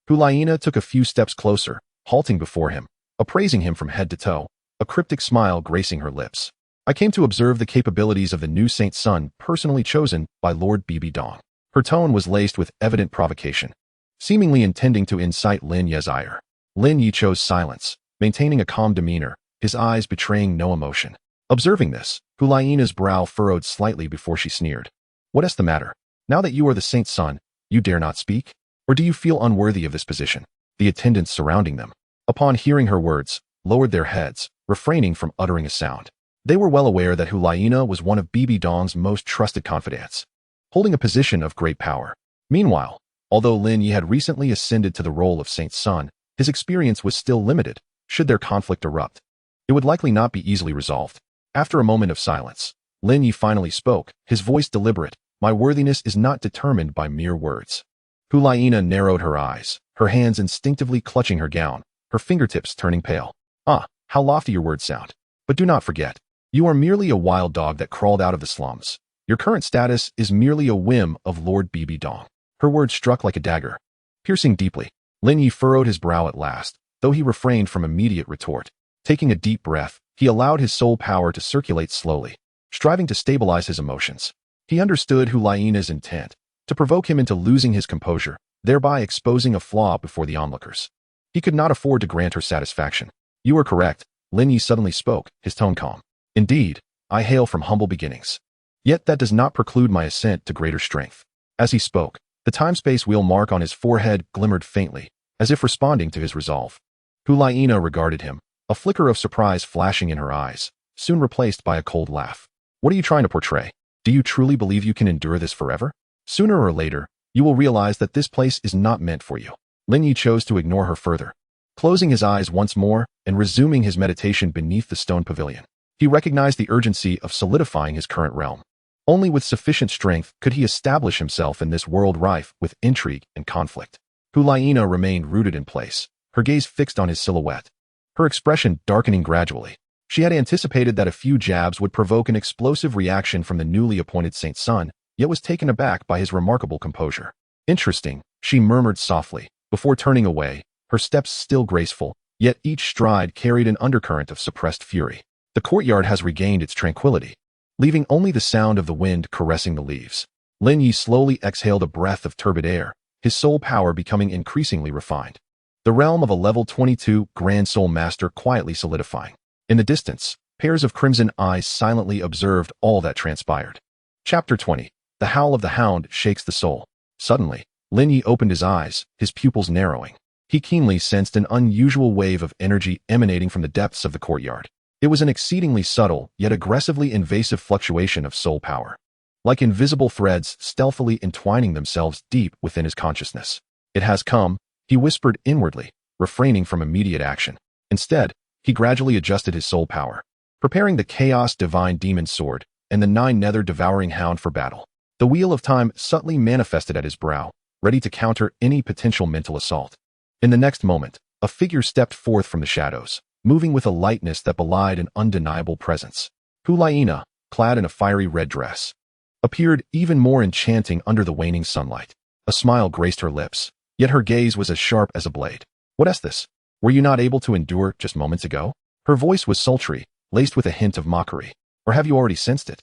Hulaina took a few steps closer, halting before him, appraising him from head to toe, a cryptic smile gracing her lips. "I came to observe the capabilities of the new Saint Son personally chosen by Lord Bibi Dong." Her tone was laced with evident provocation, seemingly intending to incite Lin Ye's ire. Lin Ye chose silence, maintaining a calm demeanor, his eyes betraying no emotion. Observing this, Hulaina's brow furrowed slightly before she sneered. "What is the matter? Now that you are the Saint's son, you dare not speak? Or do you feel unworthy of this position?" The attendants surrounding them, upon hearing her words, lowered their heads, refraining from uttering a sound. They were well aware that Hulaina was one of Bibi Dong's most trusted confidants, holding a position of great power. Meanwhile, although Lin Ye had recently ascended to the role of Saint's son, his experience was still limited. Should their conflict erupt, it would likely not be easily resolved. After a moment of silence, Lin Ye finally spoke, his voice deliberate, "My worthiness is not determined by mere words." Hulaina narrowed her eyes, her hands instinctively clutching her gown, her fingertips turning pale. "Ah, how lofty your words sound. But do not forget, you are merely a wild dog that crawled out of the slums. Your current status is merely a whim of Lord Bibi Dong." Her words struck like a dagger, piercing deeply. Lin Ye furrowed his brow at last, though he refrained from immediate retort. Taking a deep breath, he allowed his soul power to circulate slowly, striving to stabilize his emotions. He understood Hulaina's intent, to provoke him into losing his composure, thereby exposing a flaw before the onlookers. He could not afford to grant her satisfaction. "You are correct," Lin Ye suddenly spoke, his tone calm. "Indeed, I hail from humble beginnings. Yet that does not preclude my ascent to greater strength." As he spoke, the time-space wheel mark on his forehead glimmered faintly, as if responding to his resolve. Hulaina regarded him, a flicker of surprise flashing in her eyes, soon replaced by a cold laugh. "What are you trying to portray? Do you truly believe you can endure this forever? Sooner or later, you will realize that this place is not meant for you." Lin Ye chose to ignore her further. Closing his eyes once more and resuming his meditation beneath the stone pavilion, he recognized the urgency of solidifying his current realm. Only with sufficient strength could he establish himself in this world rife with intrigue and conflict. Hulaina remained rooted in place, her gaze fixed on his silhouette, her expression darkening gradually. She had anticipated that a few jabs would provoke an explosive reaction from the newly appointed Saint's son, yet was taken aback by his remarkable composure. "Interesting," she murmured softly, before turning away, her steps still graceful, yet each stride carried an undercurrent of suppressed fury. The courtyard has regained its tranquility, leaving only the sound of the wind caressing the leaves. Lin Ye slowly exhaled a breath of turbid air, his soul power becoming increasingly refined. The realm of a level 22 Grand Soul Master quietly solidifying. In the distance, pairs of crimson eyes silently observed all that transpired. Chapter 20. The Howl of the Hound Shakes the Soul. Suddenly, Lin Ye opened his eyes, his pupils narrowing. He keenly sensed an unusual wave of energy emanating from the depths of the courtyard. It was an exceedingly subtle, yet aggressively invasive fluctuation of soul power. like invisible threads stealthily entwining themselves deep within his consciousness. It has come, he whispered inwardly, refraining from immediate action. Instead, he gradually adjusted his soul power, preparing the Chaos Divine Demon Sword and the Nine Nether Devouring Hound for battle. The wheel of time subtly manifested at his brow, ready to counter any potential mental assault. In the next moment, a figure stepped forth from the shadows, moving with a lightness that belied an undeniable presence. Hulaina, clad in a fiery red dress, appeared even more enchanting under the waning sunlight. A smile graced her lips, yet her gaze was as sharp as a blade. "What is this? Were you not able to endure just moments ago?" Her voice was sultry, laced with a hint of mockery. "Or have you already sensed it?"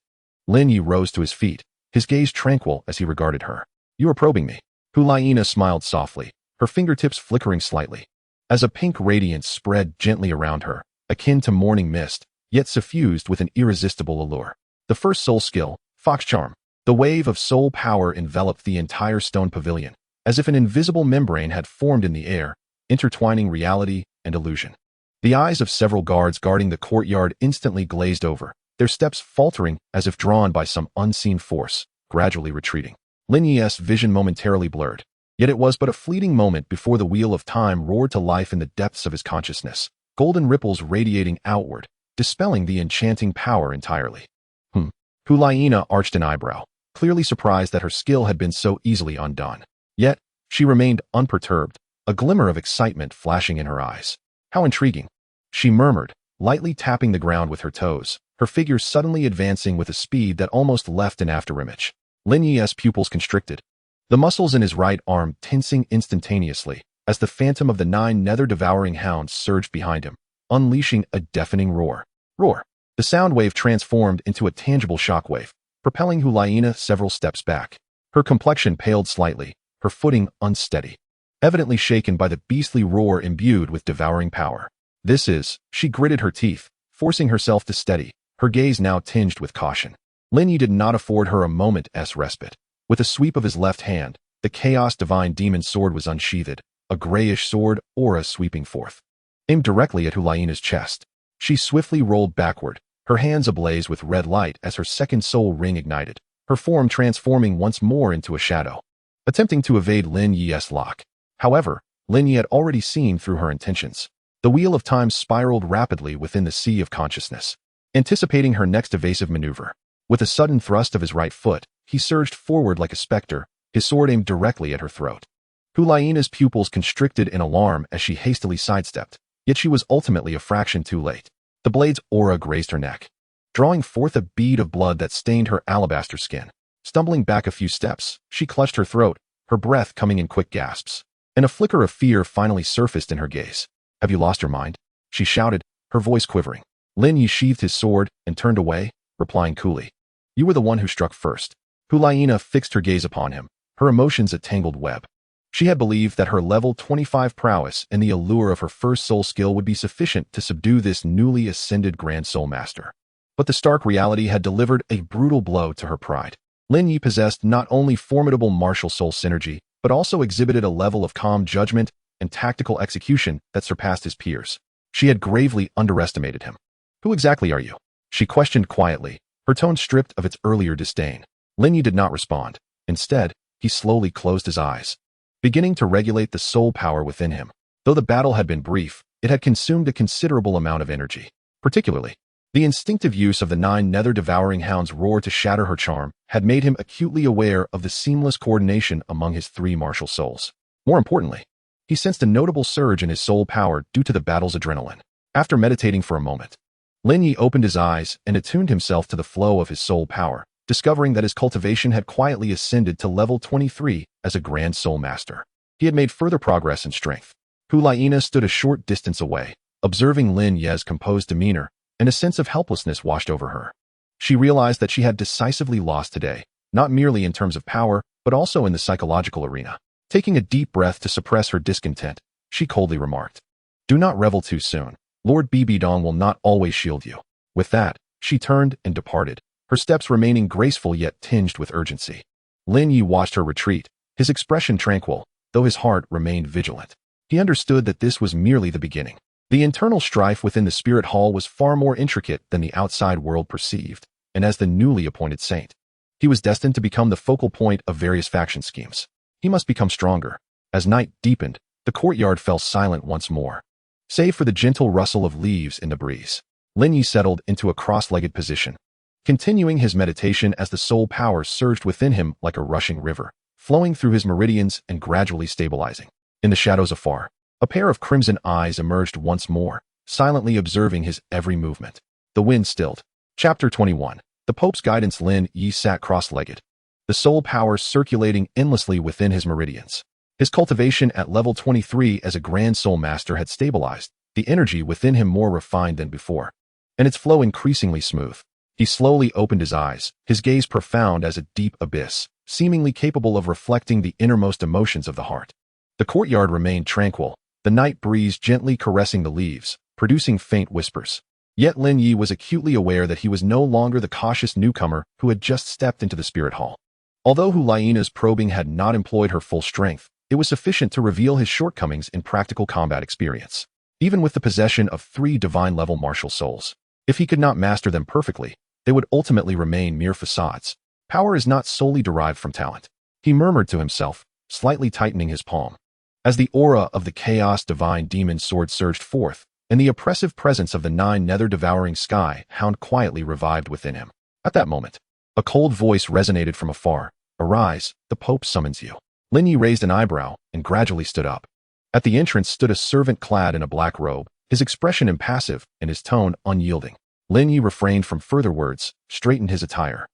Lin Ye rose to his feet, his gaze tranquil as he regarded her. "You are probing me." Hulaina smiled softly, her fingertips flickering slightly, as a pink radiance spread gently around her, akin to morning mist, yet suffused with an irresistible allure. The first soul skill, Fox Charm. The wave of soul power enveloped the entire stone pavilion, as if an invisible membrane had formed in the air, intertwining reality and illusion. The eyes of several guards guarding the courtyard instantly glazed over, their steps faltering as if drawn by some unseen force, gradually retreating. Lin Ye's vision momentarily blurred, yet it was but a fleeting moment before the wheel of time roared to life in the depths of his consciousness, golden ripples radiating outward, dispelling the enchanting power entirely. Hulaina arched an eyebrow, clearly surprised that her skill had been so easily undone. Yet, she remained unperturbed, a glimmer of excitement flashing in her eyes. "How intriguing," she murmured, lightly tapping the ground with her toes, her figure suddenly advancing with a speed that almost left an afterimage. Lin Ye's pupils constricted, the muscles in his right arm tensing instantaneously as the phantom of the Nine Nether Devouring Hounds surged behind him, unleashing a deafening roar. Roar! The sound wave transformed into a tangible shockwave, propelling Hulaina several steps back. Her complexion paled slightly, her footing unsteady, evidently shaken by the beastly roar imbued with devouring power. She gritted her teeth, forcing herself to steady, her gaze now tinged with caution. Lin Ye did not afford her a moment's respite. With a sweep of his left hand, the Chaos Divine Demon Sword was unsheathed, a grayish sword aura sweeping forth. Aimed directly at Hulaina's chest, she swiftly rolled backward, her hands ablaze with red light as her second soul ring ignited, her form transforming once more into a shadow, attempting to evade Lin Ye's lock. However, Lin Ye had already seen through her intentions. The wheel of time spiraled rapidly within the sea of consciousness, anticipating her next evasive maneuver. With a sudden thrust of his right foot, he surged forward like a specter, his sword aimed directly at her throat. Hulaina's pupils constricted in alarm as she hastily sidestepped, yet she was ultimately a fraction too late. The blade's aura grazed her neck, drawing forth a bead of blood that stained her alabaster skin. Stumbling back a few steps, she clutched her throat, her breath coming in quick gasps, and a flicker of fear finally surfaced in her gaze. "Have you lost your mind?" she shouted, her voice quivering. Lin Ye sheathed his sword and turned away, replying coolly, "You were the one who struck first." Hulaina fixed her gaze upon him, her emotions a tangled web. She had believed that her level 25 prowess and the allure of her first soul skill would be sufficient to subdue this newly ascended Grand Soul Master. But the stark reality had delivered a brutal blow to her pride. Lin Ye possessed not only formidable martial soul synergy, but also exhibited a level of calm judgment and tactical execution that surpassed his peers. She had gravely underestimated him. "Who exactly are you?" she questioned quietly, her tone stripped of its earlier disdain. Lin Ye did not respond. Instead, he slowly closed his eyes, beginning to regulate the soul power within him. Though the battle had been brief, it had consumed a considerable amount of energy. Particularly, the instinctive use of the Nine Nether Devouring Hounds' roar to shatter her charm had made him acutely aware of the seamless coordination among his three martial souls. More importantly, he sensed a notable surge in his soul power due to the battle's adrenaline. After meditating for a moment, Lin Ye opened his eyes and attuned himself to the flow of his soul power, discovering that his cultivation had quietly ascended to level 23 as a Grand Soul Master. He had made further progress in strength. Hulaina stood a short distance away, observing Lin Ye's composed demeanor, and a sense of helplessness washed over her. She realized that she had decisively lost today, not merely in terms of power, but also in the psychological arena. Taking a deep breath to suppress her discontent, she coldly remarked, "Do not revel too soon. Lord Bibi Dong will not always shield you." With that, she turned and departed, her steps remaining graceful yet tinged with urgency. Lin Ye watched her retreat, his expression tranquil, though his heart remained vigilant. He understood that this was merely the beginning. The internal strife within the spirit hall was far more intricate than the outside world perceived, and as the newly appointed saint, He was destined to become the focal point of various faction schemes. He must become stronger. As night deepened, the courtyard fell silent once more. Save for the gentle rustle of leaves in the breeze, Lin Ye settled into a cross-legged position, continuing his meditation as the soul power surged within him like a rushing river, flowing through his meridians and gradually stabilizing. In the shadows afar, a pair of crimson eyes emerged once more, silently observing his every movement. The wind stilled. Chapter 21. The Pope's Guidance. Lin Ye sat cross-legged, the soul power circulating endlessly within his meridians. His cultivation at level 23 as a Grand Soul Master had stabilized, the energy within him more refined than before, and its flow increasingly smooth. He slowly opened his eyes, his gaze profound as a deep abyss, seemingly capable of reflecting the innermost emotions of the heart. The courtyard remained tranquil, the night breeze gently caressing the leaves, producing faint whispers. Yet Lin Ye was acutely aware that he was no longer the cautious newcomer who had just stepped into the spirit hall. Although Huliana's probing had not employed her full strength, it was sufficient to reveal his shortcomings in practical combat experience. Even with the possession of 3 divine-level martial souls, if he could not master them perfectly, they would ultimately remain mere facades. Power is not solely derived from talent. He murmured to himself, slightly tightening his palm. As the aura of the chaos divine demon sword surged forth, and the oppressive presence of the Nine Nether devouring sky hound quietly revived within him. At that moment, a cold voice resonated from afar. "Arise, the Pope summons you." Lin Ye raised an eyebrow and gradually stood up. At the entrance stood a servant clad in a black robe, his expression impassive and his tone unyielding. Lin Ye refrained from further words, straightened his attire,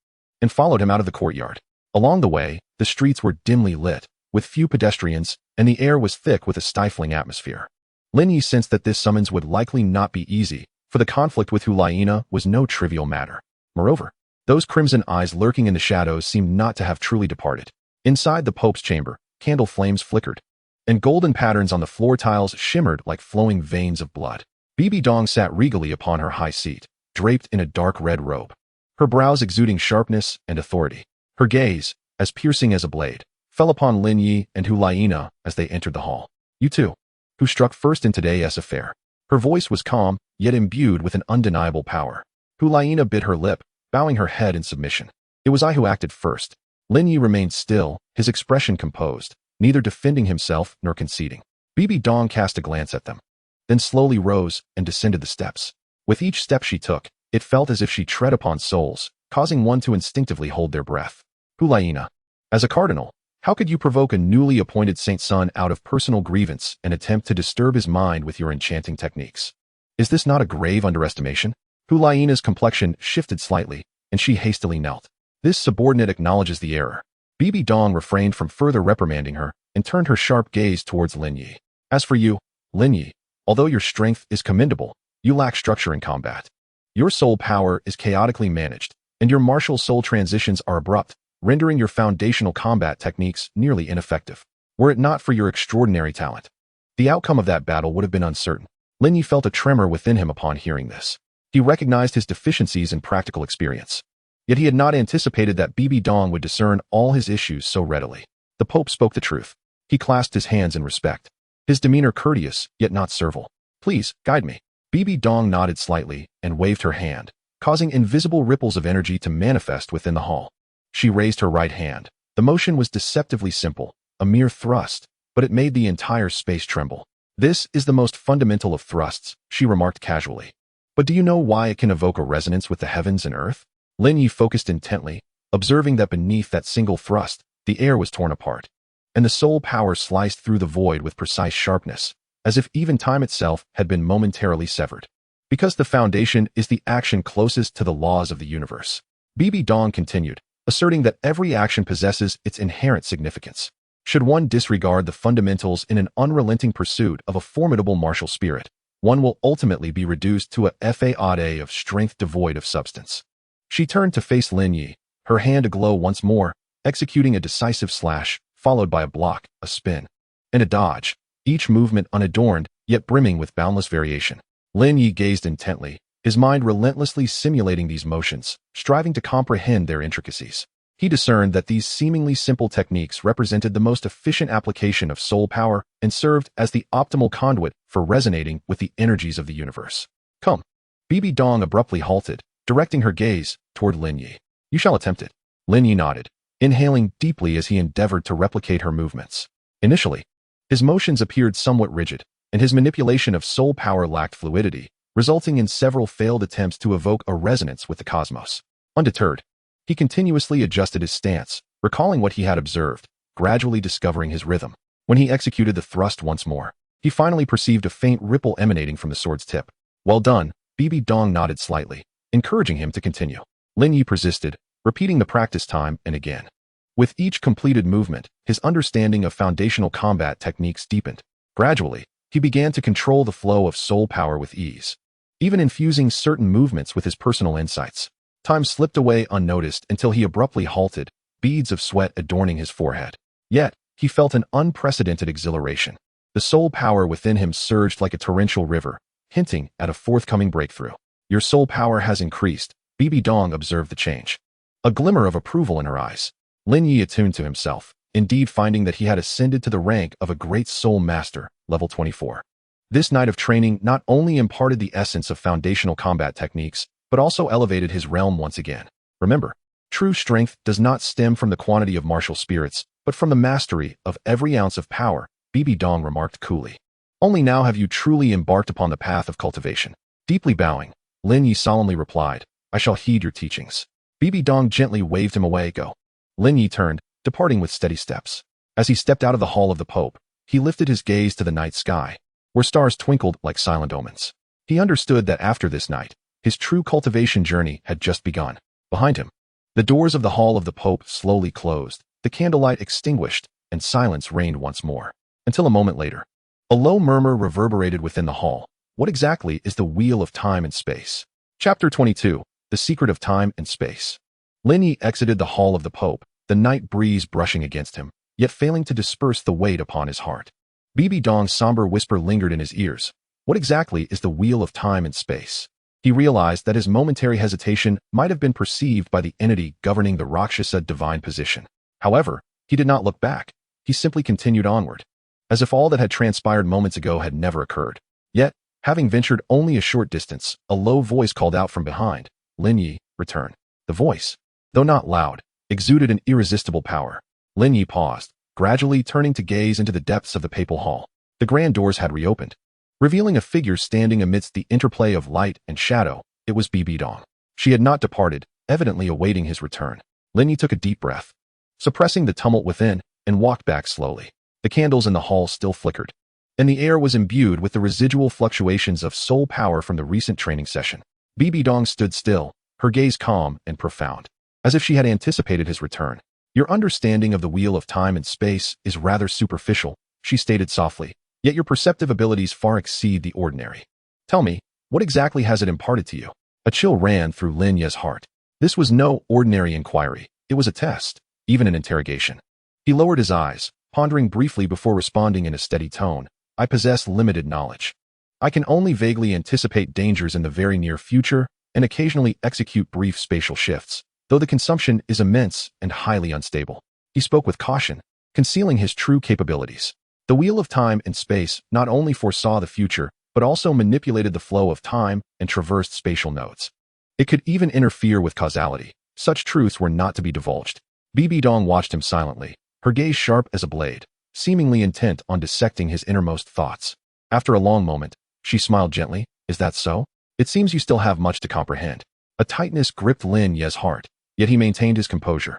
and followed him out of the courtyard. Along the way, the streets were dimly lit, with few pedestrians, and the air was thick with a stifling atmosphere. Lin Ye sensed that this summons would likely not be easy, for the conflict with Huliana was no trivial matter. Moreover, those crimson eyes lurking in the shadows seemed not to have truly departed. Inside the Pope's chamber, candle flames flickered, and golden patterns on the floor tiles shimmered like flowing veins of blood. Bibi Dong sat regally upon her high seat, draped in a dark red robe, her brows exuding sharpness and authority. Her gaze, as piercing as a blade, fell upon Lin Ye and Huliana as they entered the hall. "You two, who struck first in today's affair?" Her voice was calm, yet imbued with an undeniable power. Huliana bit her lip, bowing her head in submission. "It was I who acted first." Lin Ye remained still, his expression composed, neither defending himself nor conceding. Bibi Dong cast a glance at them, then slowly rose and descended the steps. With each step she took, it felt as if she tread upon souls, causing one to instinctively hold their breath. "Huliana, as a cardinal, how could you provoke a newly appointed saint's son out of personal grievance and attempt to disturb his mind with your enchanting techniques? Is this not a grave underestimation?" Huliana's complexion shifted slightly, and she hastily knelt. This subordinate acknowledges the error. Bibi Dong refrained from further reprimanding her and turned her sharp gaze towards Lin Ye. "As for you, Lin Ye, although your strength is commendable, you lack structure in combat. Your soul power is chaotically managed, and your martial soul transitions are abrupt, rendering your foundational combat techniques nearly ineffective. Were it not for your extraordinary talent, the outcome of that battle would have been uncertain." Lin Ye felt a tremor within him upon hearing this. He recognized his deficiencies in practical experience. Yet he had not anticipated that Bibi Dong would discern all his issues so readily. The Pope spoke the truth. He clasped his hands in respect, his demeanor courteous yet not servile. "Please, guide me." Bibi Dong nodded slightly and waved her hand, causing invisible ripples of energy to manifest within the hall. She raised her right hand. The motion was deceptively simple, a mere thrust, but it made the entire space tremble. "This is the most fundamental of thrusts," she remarked casually. "But do you know why it can evoke a resonance with the heavens and earth?" Lin Ye focused intently, observing that beneath that single thrust, the air was torn apart, and the soul power sliced through the void with precise sharpness, as if even time itself had been momentarily severed. "Because the foundation is the action closest to the laws of the universe," Bibi Dong continued, asserting that every action possesses its inherent significance. Should one disregard the fundamentals in an unrelenting pursuit of a formidable martial spirit, one will ultimately be reduced to a fade of strength devoid of substance. She turned to face Lin Ye, her hand aglow once more, executing a decisive slash, followed by a block, a spin, and a dodge, each movement unadorned, yet brimming with boundless variation. Lin Ye gazed intently, his mind relentlessly simulating these motions, striving to comprehend their intricacies. He discerned that these seemingly simple techniques represented the most efficient application of soul power and served as the optimal conduit for resonating with the energies of the universe. "Come." Bibi Dong abruptly halted, directing her gaze toward Lin Ye. "You shall attempt it." Lin Ye nodded, inhaling deeply as he endeavored to replicate her movements. Initially, his motions appeared somewhat rigid, and his manipulation of soul power lacked fluidity, resulting in several failed attempts to evoke a resonance with the cosmos. Undeterred, he continuously adjusted his stance, recalling what he had observed, gradually discovering his rhythm. When he executed the thrust once more, he finally perceived a faint ripple emanating from the sword's tip. Well done, Bibi Dong nodded slightly, encouraging him to continue. Lin Ye persisted, repeating the practice time and again. With each completed movement, his understanding of foundational combat techniques deepened. Gradually, he began to control the flow of soul power with ease, even infusing certain movements with his personal insights. Time slipped away unnoticed until he abruptly halted, beads of sweat adorning his forehead. Yet, he felt an unprecedented exhilaration. The soul power within him surged like a torrential river, hinting at a forthcoming breakthrough. Your soul power has increased, Bibi Dong observed the change. A glimmer of approval in her eyes. Lin Ye attuned to himself, indeed finding that he had ascended to the rank of a great soul master, level 24. This night of training not only imparted the essence of foundational combat techniques, but also elevated his realm once again. Remember, true strength does not stem from the quantity of martial spirits, but from the mastery of every ounce of power, Bibi Dong remarked coolly. Only now have you truly embarked upon the path of cultivation. Deeply bowing, Lin Ye solemnly replied, I shall heed your teachings. Bibi Dong gently waved him away. Go. Lin Ye turned, departing with steady steps. As he stepped out of the hall of the Pope, he lifted his gaze to the night sky, where stars twinkled like silent omens. He understood that after this night, his true cultivation journey had just begun. Behind him, the doors of the hall of the Pope slowly closed, the candlelight extinguished, and silence reigned once more. Until a moment later, a low murmur reverberated within the hall. What exactly is the Wheel of Time and Space? Chapter 22, The Secret of Time and Space. Lin Ye exited the hall of the Pope, the night breeze brushing against him, yet failing to disperse the weight upon his heart. Bibi Dong's somber whisper lingered in his ears. What exactly is the Wheel of Time and Space? He realized that his momentary hesitation might have been perceived by the entity governing the Rakshasa divine position. However, he did not look back. He simply continued onward, as if all that had transpired moments ago had never occurred. Yet, having ventured only a short distance, a low voice called out from behind, Lin Ye, return. The voice, though not loud, exuded an irresistible power. Lin Ye paused, gradually turning to gaze into the depths of the papal hall. The grand doors had reopened, revealing a figure standing amidst the interplay of light and shadow. It was Bibi Dong. She had not departed, evidently awaiting his return. Lin Ye took a deep breath, suppressing the tumult within, and walked back slowly. The candles in the hall still flickered, and the air was imbued with the residual fluctuations of soul power from the recent training session. Bibi Dong stood still, her gaze calm and profound, as if she had anticipated his return. Your understanding of the Wheel of Time and Space is rather superficial, she stated softly, yet your perceptive abilities far exceed the ordinary. Tell me, what exactly has it imparted to you? A chill ran through Lin Ye's heart. This was no ordinary inquiry. It was a test, even an interrogation. He lowered his eyes, pondering briefly before responding in a steady tone. I possess limited knowledge. I can only vaguely anticipate dangers in the very near future and occasionally execute brief spatial shifts, though the consumption is immense and highly unstable. He spoke with caution, concealing his true capabilities. The Wheel of Time and Space not only foresaw the future, but also manipulated the flow of time and traversed spatial nodes. It could even interfere with causality. Such truths were not to be divulged. Bibi Dong watched him silently, her gaze sharp as a blade, seemingly intent on dissecting his innermost thoughts. After a long moment, she smiled gently. Is that so? It seems you still have much to comprehend. A tightness gripped Lin Ye's heart, yet he maintained his composure.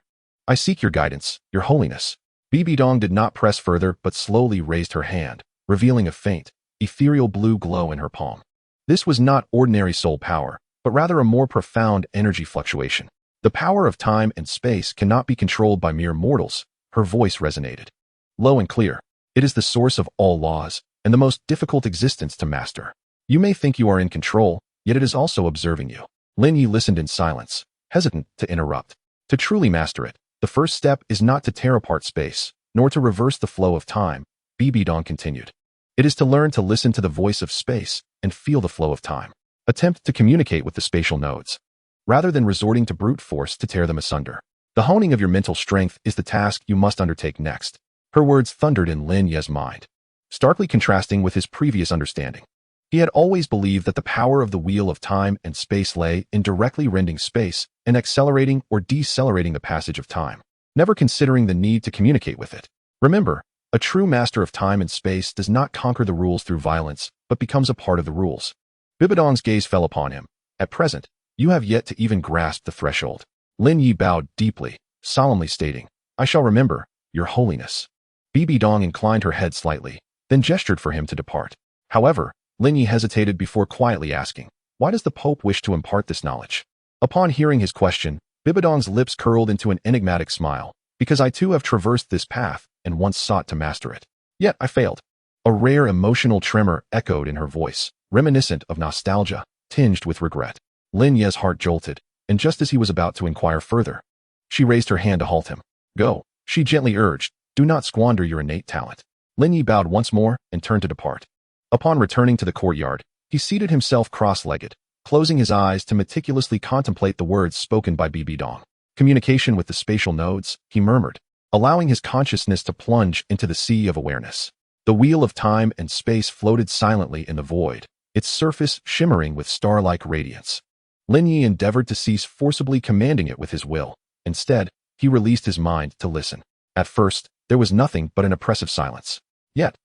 I seek your guidance, your holiness. Bibi Dong did not press further but slowly raised her hand, revealing a faint, ethereal blue glow in her palm. This was not ordinary soul power, but rather a more profound energy fluctuation. The power of time and space cannot be controlled by mere mortals. Her voice resonated, low and clear. It is the source of all laws, and the most difficult existence to master. You may think you are in control, yet it is also observing you. Lin Ye listened in silence, hesitant to interrupt. To truly master it, the first step is not to tear apart space, nor to reverse the flow of time, Bibi Dong continued. It is to learn to listen to the voice of space and feel the flow of time. Attempt to communicate with the spatial nodes, rather than resorting to brute force to tear them asunder. The honing of your mental strength is the task you must undertake next. Her words thundered in Lin Ye's mind, starkly contrasting with his previous understanding. He had always believed that the power of the wheel of time and space lay in directly rending space and accelerating or decelerating the passage of time, never considering the need to communicate with it. Remember, a true master of time and space does not conquer the rules through violence, but becomes a part of the rules. Bibi Dong's gaze fell upon him. At present, you have yet to even grasp the threshold. Lin Ye bowed deeply, solemnly stating, I shall remember, Your Holiness. Bibi Dong inclined her head slightly, then gestured for him to depart. However, Lin Ye hesitated before quietly asking, why does the Pope wish to impart this knowledge? Upon hearing his question, Bibi Dong's lips curled into an enigmatic smile, because I too have traversed this path and once sought to master it. Yet I failed. A rare emotional tremor echoed in her voice, reminiscent of nostalgia, tinged with regret. Lin Ye's heart jolted, and just as he was about to inquire further, she raised her hand to halt him. Go, she gently urged, do not squander your innate talent. Lin Ye bowed once more and turned to depart. Upon returning to the courtyard, he seated himself cross-legged, closing his eyes to meticulously contemplate the words spoken by Bibi Dong. Communication with the spatial nodes, he murmured, allowing his consciousness to plunge into the sea of awareness. The wheel of time and space floated silently in the void, its surface shimmering with star-like radiance. Lin Ye endeavored to cease forcibly commanding it with his will. Instead, he released his mind to listen. At first, there was nothing but an oppressive silence. Yet,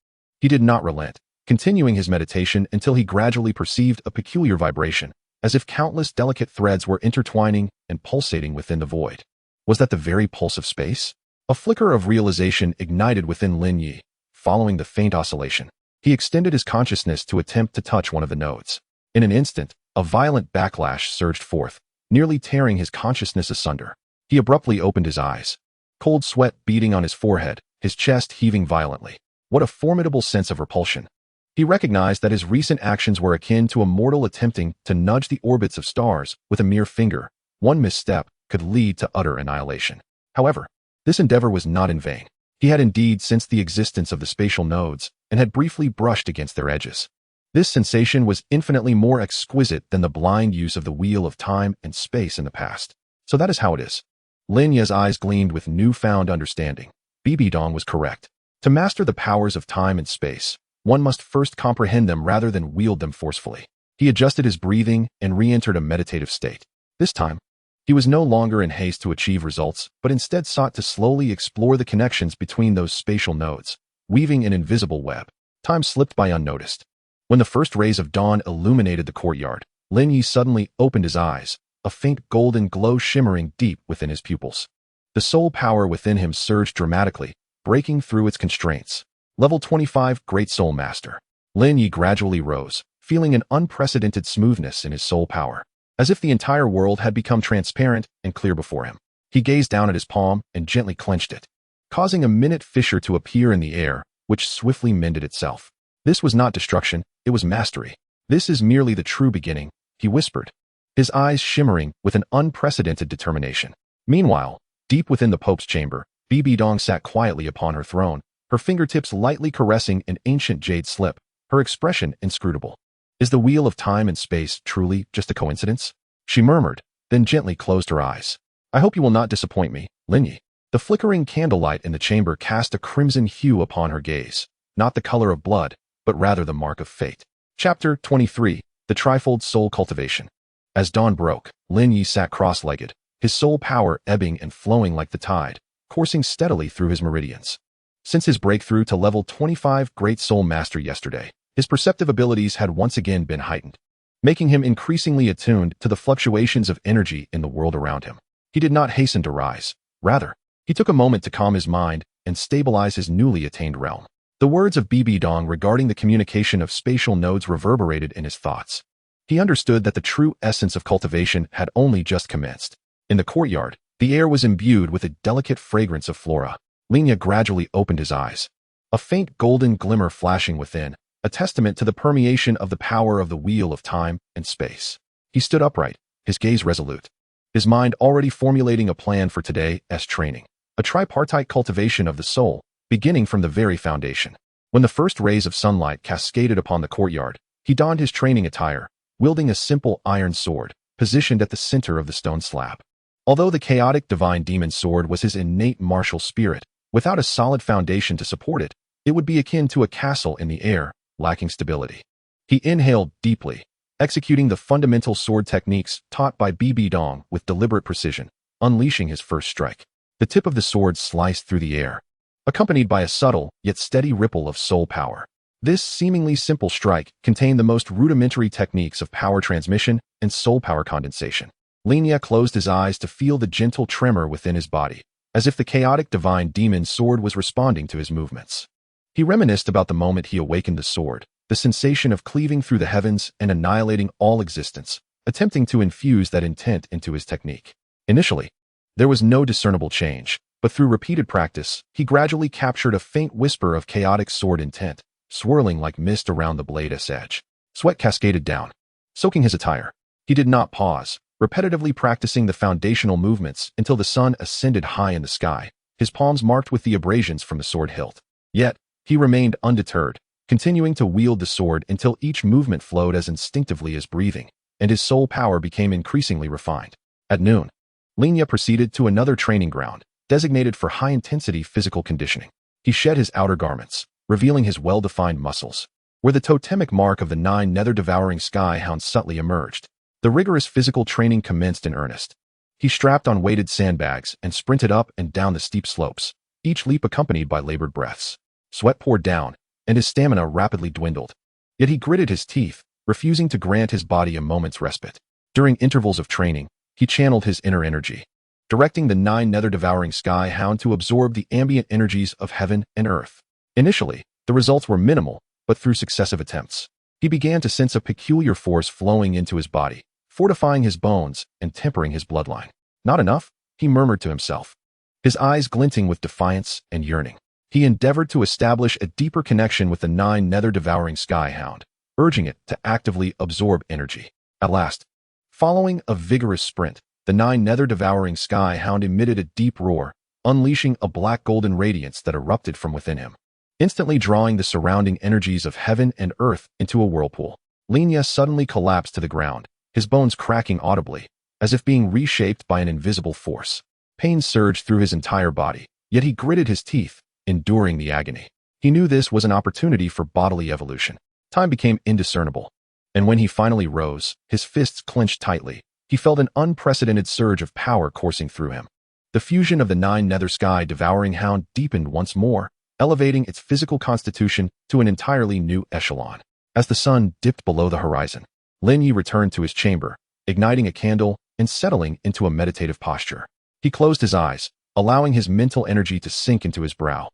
he did not relent, continuing his meditation until he gradually perceived a peculiar vibration, as if countless delicate threads were intertwining and pulsating within the void. Was that the very pulse of space? A flicker of realization ignited within Lin Ye. Following the faint oscillation, he extended his consciousness to attempt to touch one of the nodes. In an instant, a violent backlash surged forth, nearly tearing his consciousness asunder. He abruptly opened his eyes. Cold sweat beading on his forehead, his chest heaving violently. What a formidable sense of repulsion. He recognized that his recent actions were akin to a mortal attempting to nudge the orbits of stars with a mere finger. One misstep could lead to utter annihilation. However, this endeavor was not in vain. He had indeed sensed the existence of the spatial nodes and had briefly brushed against their edges. This sensation was infinitely more exquisite than the blind use of the wheel of time and space in the past. So that is how it is. Lin Ye's eyes gleamed with newfound understanding. Bibi Dong was correct. To master the powers of time and space, one must first comprehend them rather than wield them forcefully. He adjusted his breathing and re-entered a meditative state. This time, he was no longer in haste to achieve results, but instead sought to slowly explore the connections between those spatial nodes, weaving an invisible web. Time slipped by unnoticed. When the first rays of dawn illuminated the courtyard, Lin Ye suddenly opened his eyes, a faint golden glow shimmering deep within his pupils. The soul power within him surged dramatically, breaking through its constraints. Level 25 Great Soul Master. Lin Ye gradually rose, feeling an unprecedented smoothness in his soul power, as if the entire world had become transparent and clear before him. He gazed down at his palm and gently clenched it, causing a minute fissure to appear in the air, which swiftly mended itself. This was not destruction, it was mastery. This is merely the true beginning, he whispered, his eyes shimmering with an unprecedented determination. Meanwhile, deep within the Pope's chamber, Bibi Dong sat quietly upon her throne, her fingertips lightly caressing an ancient jade slip, her expression inscrutable. Is the wheel of time and space truly just a coincidence? She murmured, then gently closed her eyes. I hope you will not disappoint me, Lin Ye. The flickering candlelight in the chamber cast a crimson hue upon her gaze, not the color of blood, but rather the mark of fate. Chapter 23, The Trifold Soul Cultivation. As dawn broke, Lin Ye sat cross-legged, his soul power ebbing and flowing like the tide, coursing steadily through his meridians. Since his breakthrough to level 25 Great Soul Master yesterday, his perceptive abilities had once again been heightened, making him increasingly attuned to the fluctuations of energy in the world around him. He did not hasten to rise. Rather, he took a moment to calm his mind and stabilize his newly attained realm. The words of Bibi Dong regarding the communication of spatial nodes reverberated in his thoughts. He understood that the true essence of cultivation had only just commenced. In the courtyard, the air was imbued with a delicate fragrance of flora. Lin Ye gradually opened his eyes, a faint golden glimmer flashing within, a testament to the permeation of the power of the wheel of time and space. He stood upright, his gaze resolute, his mind already formulating a plan for today's training, a tripartite cultivation of the soul, beginning from the very foundation. When the first rays of sunlight cascaded upon the courtyard, he donned his training attire, wielding a simple iron sword, positioned at the center of the stone slab. Although the chaotic divine demon sword was his innate martial spirit, without a solid foundation to support it, it would be akin to a castle in the air, lacking stability. He inhaled deeply, executing the fundamental sword techniques taught by Bibi Dong with deliberate precision, unleashing his first strike. The tip of the sword sliced through the air, accompanied by a subtle yet steady ripple of soul power. This seemingly simple strike contained the most rudimentary techniques of power transmission and soul power condensation. Lin Ye closed his eyes to feel the gentle tremor within his body, as if the chaotic divine demon sword was responding to his movements. He reminisced about the moment he awakened the sword, the sensation of cleaving through the heavens and annihilating all existence, attempting to infuse that intent into his technique. Initially, there was no discernible change, but through repeated practice, he gradually captured a faint whisper of chaotic sword intent, swirling like mist around the blade's edge. Sweat cascaded down, soaking his attire. He did not pause, repetitively practicing the foundational movements until the sun ascended high in the sky, his palms marked with the abrasions from the sword hilt. Yet, he remained undeterred, continuing to wield the sword until each movement flowed as instinctively as breathing, and his soul power became increasingly refined. At noon, Lin Ye proceeded to another training ground, designated for high-intensity physical conditioning. He shed his outer garments, revealing his well-defined muscles, where the totemic mark of the Nine Nether devouring skyhound subtly emerged. The rigorous physical training commenced in earnest. He strapped on weighted sandbags and sprinted up and down the steep slopes, each leap accompanied by labored breaths. Sweat poured down, and his stamina rapidly dwindled. Yet he gritted his teeth, refusing to grant his body a moment's respite. During intervals of training, he channeled his inner energy, directing the Nine Nether devouring skyhound to absorb the ambient energies of heaven and earth. Initially, the results were minimal, but through successive attempts, he began to sense a peculiar force flowing into his body, fortifying his bones and tempering his bloodline. Not enough, he murmured to himself, his eyes glinting with defiance and yearning. He endeavored to establish a deeper connection with the Nine Nether devouring skyhound, urging it to actively absorb energy. At last, following a vigorous sprint, the Nine Nether devouring skyhound emitted a deep roar, unleashing a black golden radiance that erupted from within him, instantly drawing the surrounding energies of heaven and earth into a whirlpool. Lin Ye suddenly collapsed to the ground, his bones cracking audibly, as if being reshaped by an invisible force. Pain surged through his entire body, yet he gritted his teeth, enduring the agony. He knew this was an opportunity for bodily evolution. Time became indiscernible, and when he finally rose, his fists clenched tightly, he felt an unprecedented surge of power coursing through him. The fusion of the Nine Nether sky devouring hound deepened once more, elevating its physical constitution to an entirely new echelon. As the sun dipped below the horizon, Lin Ye returned to his chamber, igniting a candle and settling into a meditative posture. He closed his eyes, allowing his mental energy to sink into his brow.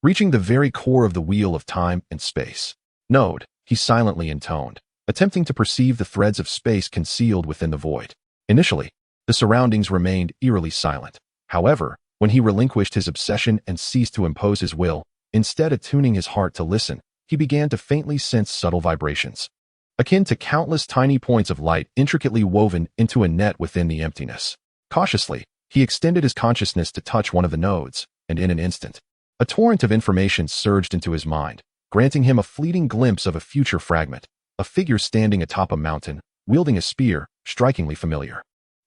Reaching the very core of the wheel of time and space. Node, he silently intoned, attempting to perceive the threads of space concealed within the void. Initially, the surroundings remained eerily silent. However, when he relinquished his obsession and ceased to impose his will, instead attuning his heart to listen, he began to faintly sense subtle vibrations, akin to countless tiny points of light intricately woven into a net within the emptiness. Cautiously, he extended his consciousness to touch one of the nodes, and in an instant, a torrent of information surged into his mind, granting him a fleeting glimpse of a future fragment, a figure standing atop a mountain, wielding a spear, strikingly familiar.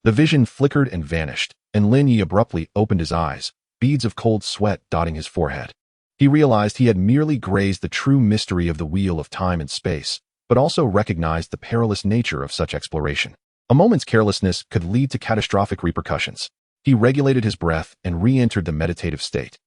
The vision flickered and vanished, and Lin Ye abruptly opened his eyes, beads of cold sweat dotting his forehead. He realized he had merely grazed the true mystery of the wheel of time and space, but also recognized the perilous nature of such exploration. A moment's carelessness could lead to catastrophic repercussions. He regulated his breath and re-entered the meditative state,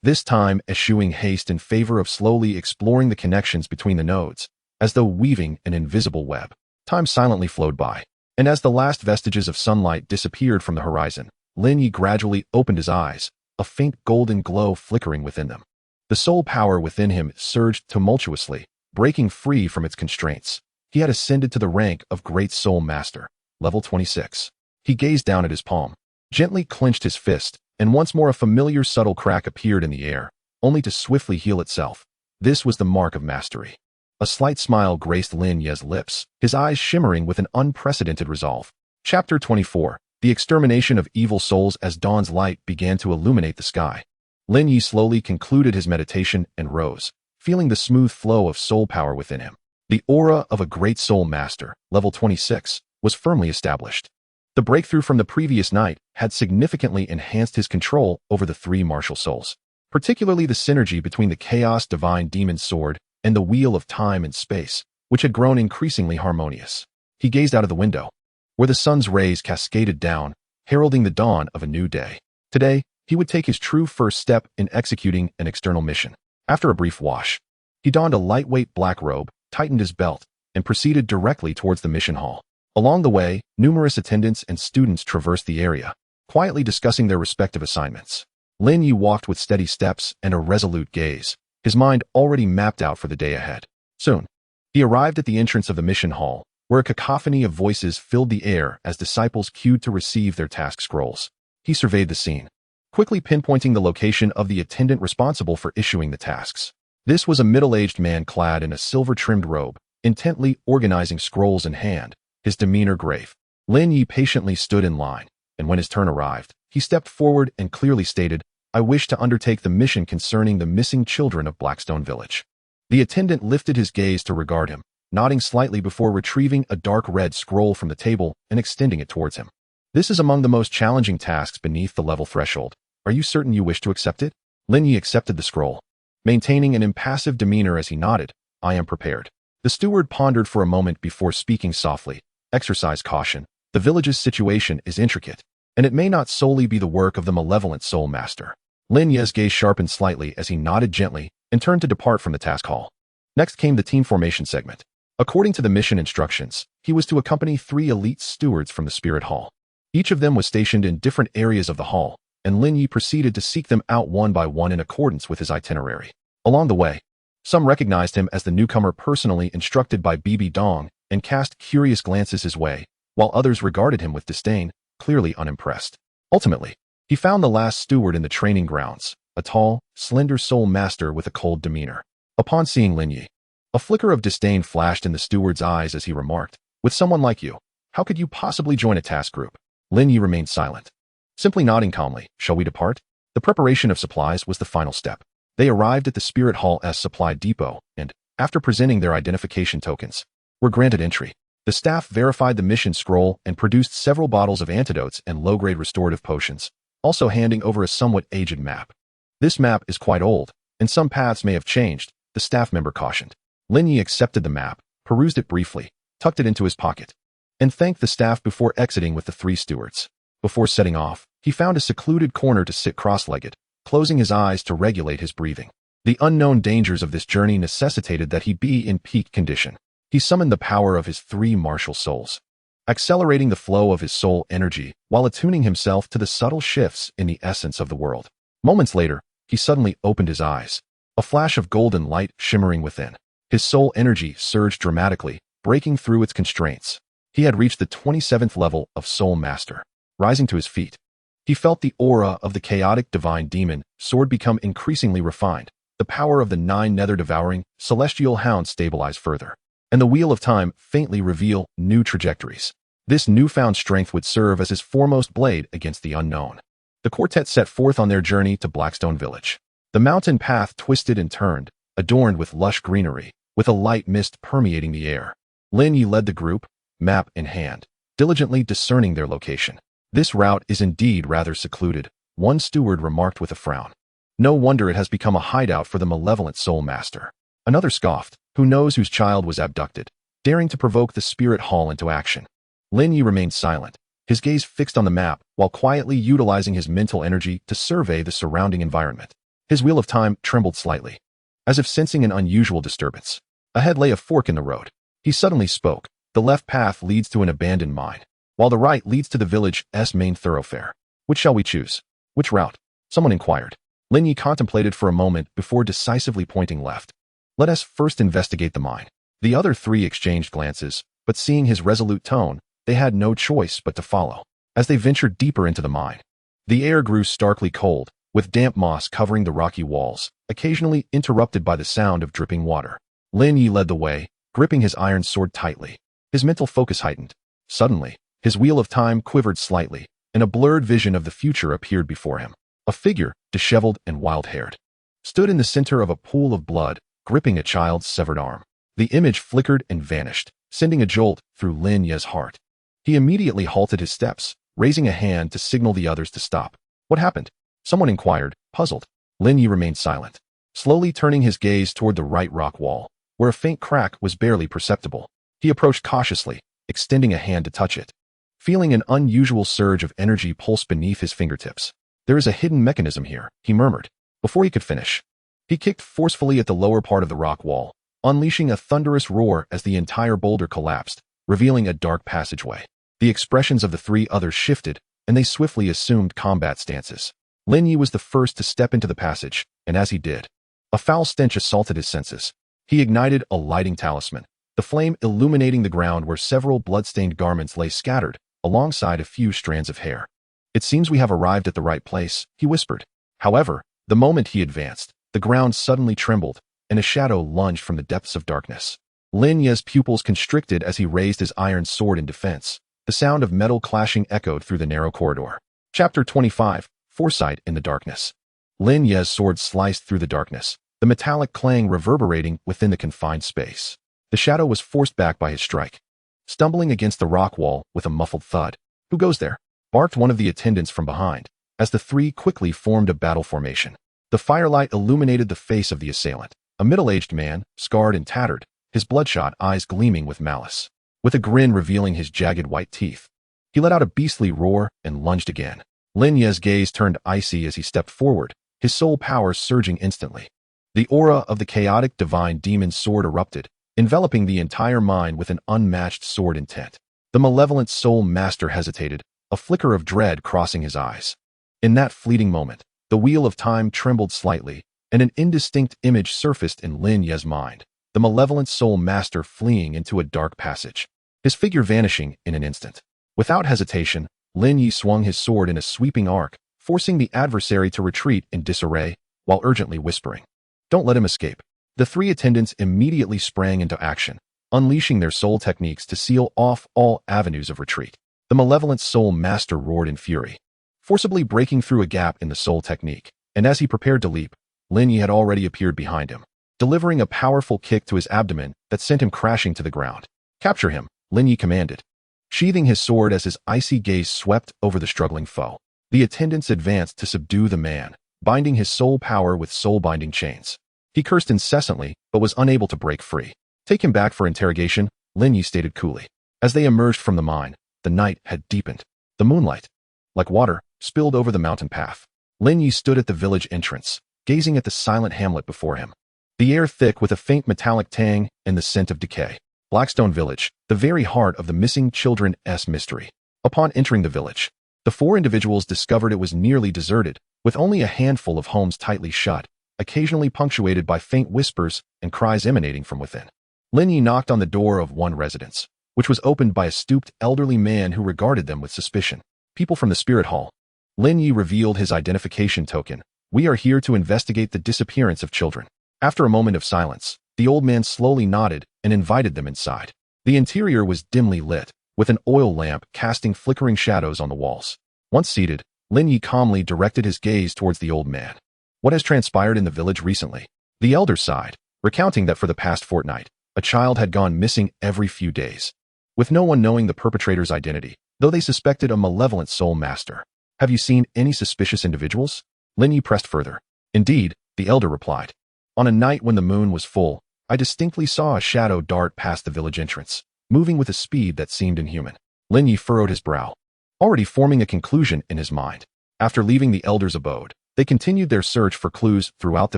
this time eschewing haste in favor of slowly exploring the connections between the nodes, as though weaving an invisible web. Time silently flowed by, and as the last vestiges of sunlight disappeared from the horizon, Lin Ye gradually opened his eyes, a faint golden glow flickering within them. The soul power within him surged tumultuously, breaking free from its constraints. He had ascended to the rank of Great Soul Master, level 26. He gazed down at his palm, gently clenched his fist, and once more a familiar subtle crack appeared in the air, only to swiftly heal itself. This was the mark of mastery. A slight smile graced Lin Ye's lips, his eyes shimmering with an unprecedented resolve. Chapter 24. The Extermination of Evil Souls. As dawn's light began to illuminate the sky, Lin Ye slowly concluded his meditation and rose, feeling the smooth flow of soul power within him. The aura of a Great Soul Master, level 26, was firmly established. The breakthrough from the previous night had significantly enhanced his control over the three martial souls, particularly the synergy between the Chaos Divine Demon Sword and the Wheel of Time and Space, which had grown increasingly harmonious. He gazed out of the window, where the sun's rays cascaded down, heralding the dawn of a new day. Today, he would take his true first step in executing an external mission. After a brief wash, he donned a lightweight black robe, tightened his belt, and proceeded directly towards the mission hall. Along the way, numerous attendants and students traversed the area, quietly discussing their respective assignments. Lin Ye walked with steady steps and a resolute gaze, his mind already mapped out for the day ahead. Soon, he arrived at the entrance of the mission hall, where a cacophony of voices filled the air as disciples queued to receive their task scrolls. He surveyed the scene, quickly pinpointing the location of the attendant responsible for issuing the tasks. This was a middle-aged man clad in a silver-trimmed robe, intently organizing scrolls in hand, his demeanor grave. Lin Ye patiently stood in line, and when his turn arrived, he stepped forward and clearly stated, "I wish to undertake the mission concerning the missing children of Blackstone Village." The attendant lifted his gaze to regard him, nodding slightly before retrieving a dark red scroll from the table and extending it towards him. "This is among the most challenging tasks beneath the level threshold. Are you certain you wish to accept it?" Lin Ye accepted the scroll, maintaining an impassive demeanor as he nodded. "I am prepared." The steward pondered for a moment before speaking softly. "Exercise caution. The village's situation is intricate, and it may not solely be the work of the malevolent soul master." Lin Ye's gaze sharpened slightly as he nodded gently and turned to depart from the task hall. Next came the team formation segment. According to the mission instructions, he was to accompany 3 elite stewards from the spirit hall. Each of them was stationed in different areas of the hall, and Lin Ye proceeded to seek them out one by one in accordance with his itinerary. Along the way, some recognized him as the newcomer personally instructed by Bibi Dong and cast curious glances his way, while others regarded him with disdain, clearly unimpressed. Ultimately, he found the last steward in the training grounds, a tall, slender soul master with a cold demeanor. Upon seeing Lin Ye, a flicker of disdain flashed in the steward's eyes as he remarked, "With someone like you, how could you possibly join a task group?" Lin Ye remained silent, simply nodding calmly. "Shall we depart?" The preparation of supplies was the final step. They arrived at the Spirit Hall's supply depot and, after presenting their identification tokens, were granted entry. The staff verified the mission scroll and produced several bottles of antidotes and low-grade restorative potions, also handing over a somewhat aged map. "This map is quite old, and some paths may have changed," the staff member cautioned. Lin Ye accepted the map, perused it briefly, tucked it into his pocket, and thanked the staff before exiting with the 3 stewards. Before setting off, he found a secluded corner to sit cross-legged, closing his eyes to regulate his breathing. The unknown dangers of this journey necessitated that he be in peak condition. He summoned the power of his 3 martial souls, accelerating the flow of his soul energy while attuning himself to the subtle shifts in the essence of the world. Moments later, he suddenly opened his eyes, a flash of golden light shimmering within. His soul energy surged dramatically, breaking through its constraints. He had reached the 27th level of Soul Master. Rising to his feet, he felt the aura of the chaotic divine demon sword become increasingly refined, the power of the 9 Nether devouring celestial hound stabilize further, and the wheel of time faintly reveal new trajectories. This newfound strength would serve as his foremost blade against the unknown. The quartet set forth on their journey to Blackstone Village. The mountain path twisted and turned, adorned with lush greenery, with a light mist permeating the air. Lin Ye led the group, map in hand, diligently discerning their location. "This route is indeed rather secluded," one steward remarked with a frown. "No wonder it has become a hideout for the malevolent soul master." Another scoffed, "Who knows whose child was abducted?" daring to provoke the spirit hall into action. Lin Ye remained silent, his gaze fixed on the map while quietly utilizing his mental energy to survey the surrounding environment. His wheel of time trembled slightly, as if sensing an unusual disturbance. Ahead lay a fork in the road. He suddenly spoke. "The left path leads to an abandoned mine, while the right leads to the village's main thoroughfare. Which shall we choose?" "Which route?" someone inquired. Lin Ye contemplated for a moment before decisively pointing left. "Let us first investigate the mine." The other 3 exchanged glances, but seeing his resolute tone, they had no choice but to follow. As they ventured deeper into the mine, the air grew starkly cold, with damp moss covering the rocky walls, occasionally interrupted by the sound of dripping water. Lin Ye led the way, gripping his iron sword tightly. His mental focus heightened. Suddenly, his wheel of time quivered slightly, and a blurred vision of the future appeared before him. A figure, disheveled and wild-haired, stood in the center of a pool of blood, gripping a child's severed arm. The image flickered and vanished, sending a jolt through Lin Ye's heart. He immediately halted his steps, raising a hand to signal the others to stop. "What happened?" someone inquired, puzzled. Lin Ye remained silent, slowly turning his gaze toward the right rock wall. where a faint crack was barely perceptible. He approached cautiously, extending a hand to touch it, feeling an unusual surge of energy pulse beneath his fingertips. "There is a hidden mechanism here," he murmured. Before he could finish, he kicked forcefully at the lower part of the rock wall, unleashing a thunderous roar as the entire boulder collapsed, revealing a dark passageway. The expressions of the three others shifted, and they swiftly assumed combat stances. Lin Ye was the first to step into the passage, and as he did, a foul stench assaulted his senses. He ignited a lighting talisman, the flame illuminating the ground where several blood-stained garments lay scattered, alongside a few strands of hair. "It seems we have arrived at the right place," he whispered. However, the moment he advanced, the ground suddenly trembled, and a shadow lunged from the depths of darkness. Lin Ye's pupils constricted as he raised his iron sword in defense. The sound of metal clashing echoed through the narrow corridor. Chapter 25, Foresight in the Darkness. Lin Ye's sword sliced through the darkness, the metallic clang reverberating within the confined space. The shadow was forced back by his strike, stumbling against the rock wall with a muffled thud. "Who goes there?" barked one of the attendants from behind, as the three quickly formed a battle formation. The firelight illuminated the face of the assailant, a middle-aged man, scarred and tattered, his bloodshot eyes gleaming with malice, with a grin revealing his jagged white teeth. He let out a beastly roar and lunged again. Lin Ye's gaze turned icy as he stepped forward, his soul power surging instantly. The aura of the chaotic divine demon sword erupted, enveloping the entire mind with an unmatched sword intent. The malevolent soul master hesitated, a flicker of dread crossing his eyes. In that fleeting moment, the wheel of time trembled slightly, and an indistinct image surfaced in Lin Ye's mind, the malevolent soul master fleeing into a dark passage, his figure vanishing in an instant. Without hesitation, Lin Ye swung his sword in a sweeping arc, forcing the adversary to retreat in disarray, while urgently whispering, "Don't let him escape." The three attendants immediately sprang into action, unleashing their soul techniques to seal off all avenues of retreat. The malevolent soul master roared in fury, forcibly breaking through a gap in the soul technique, and as he prepared to leap, Lin Ye had already appeared behind him, delivering a powerful kick to his abdomen that sent him crashing to the ground. "Capture him," Lin Ye commanded, sheathing his sword as his icy gaze swept over the struggling foe. The attendants advanced to subdue the man, binding his soul power with soul-binding chains. He cursed incessantly, but was unable to break free. "Take him back for interrogation," Lin Ye stated coolly. As they emerged from the mine, the night had deepened. The moonlight, like water, spilled over the mountain path. Lin Ye stood at the village entrance, gazing at the silent hamlet before him. The air thick with a faint metallic tang and the scent of decay. Blackstone Village, the very heart of the missing children's mystery. Upon entering the village, the four individuals discovered it was nearly deserted, with only a handful of homes tightly shut, occasionally punctuated by faint whispers and cries emanating from within. Lin Ye knocked on the door of one residence, which was opened by a stooped elderly man who regarded them with suspicion. "People from the Spirit Hall." Lin Ye revealed his identification token. "We are here to investigate the disappearance of children." After a moment of silence, the old man slowly nodded and invited them inside. The interior was dimly lit, with an oil lamp casting flickering shadows on the walls. Once seated, Lin Ye calmly directed his gaze towards the old man. "What has transpired in the village recently?" The elder sighed, recounting that for the past fortnight, a child had gone missing every few days, with no one knowing the perpetrator's identity, though they suspected a malevolent soul master. "Have you seen any suspicious individuals?" Lin Ye pressed further. "Indeed," the elder replied. "On a night when the moon was full, I distinctly saw a shadow dart past the village entrance, moving with a speed that seemed inhuman." Lin Ye furrowed his brow, already forming a conclusion in his mind. After leaving the elder's abode, they continued their search for clues throughout the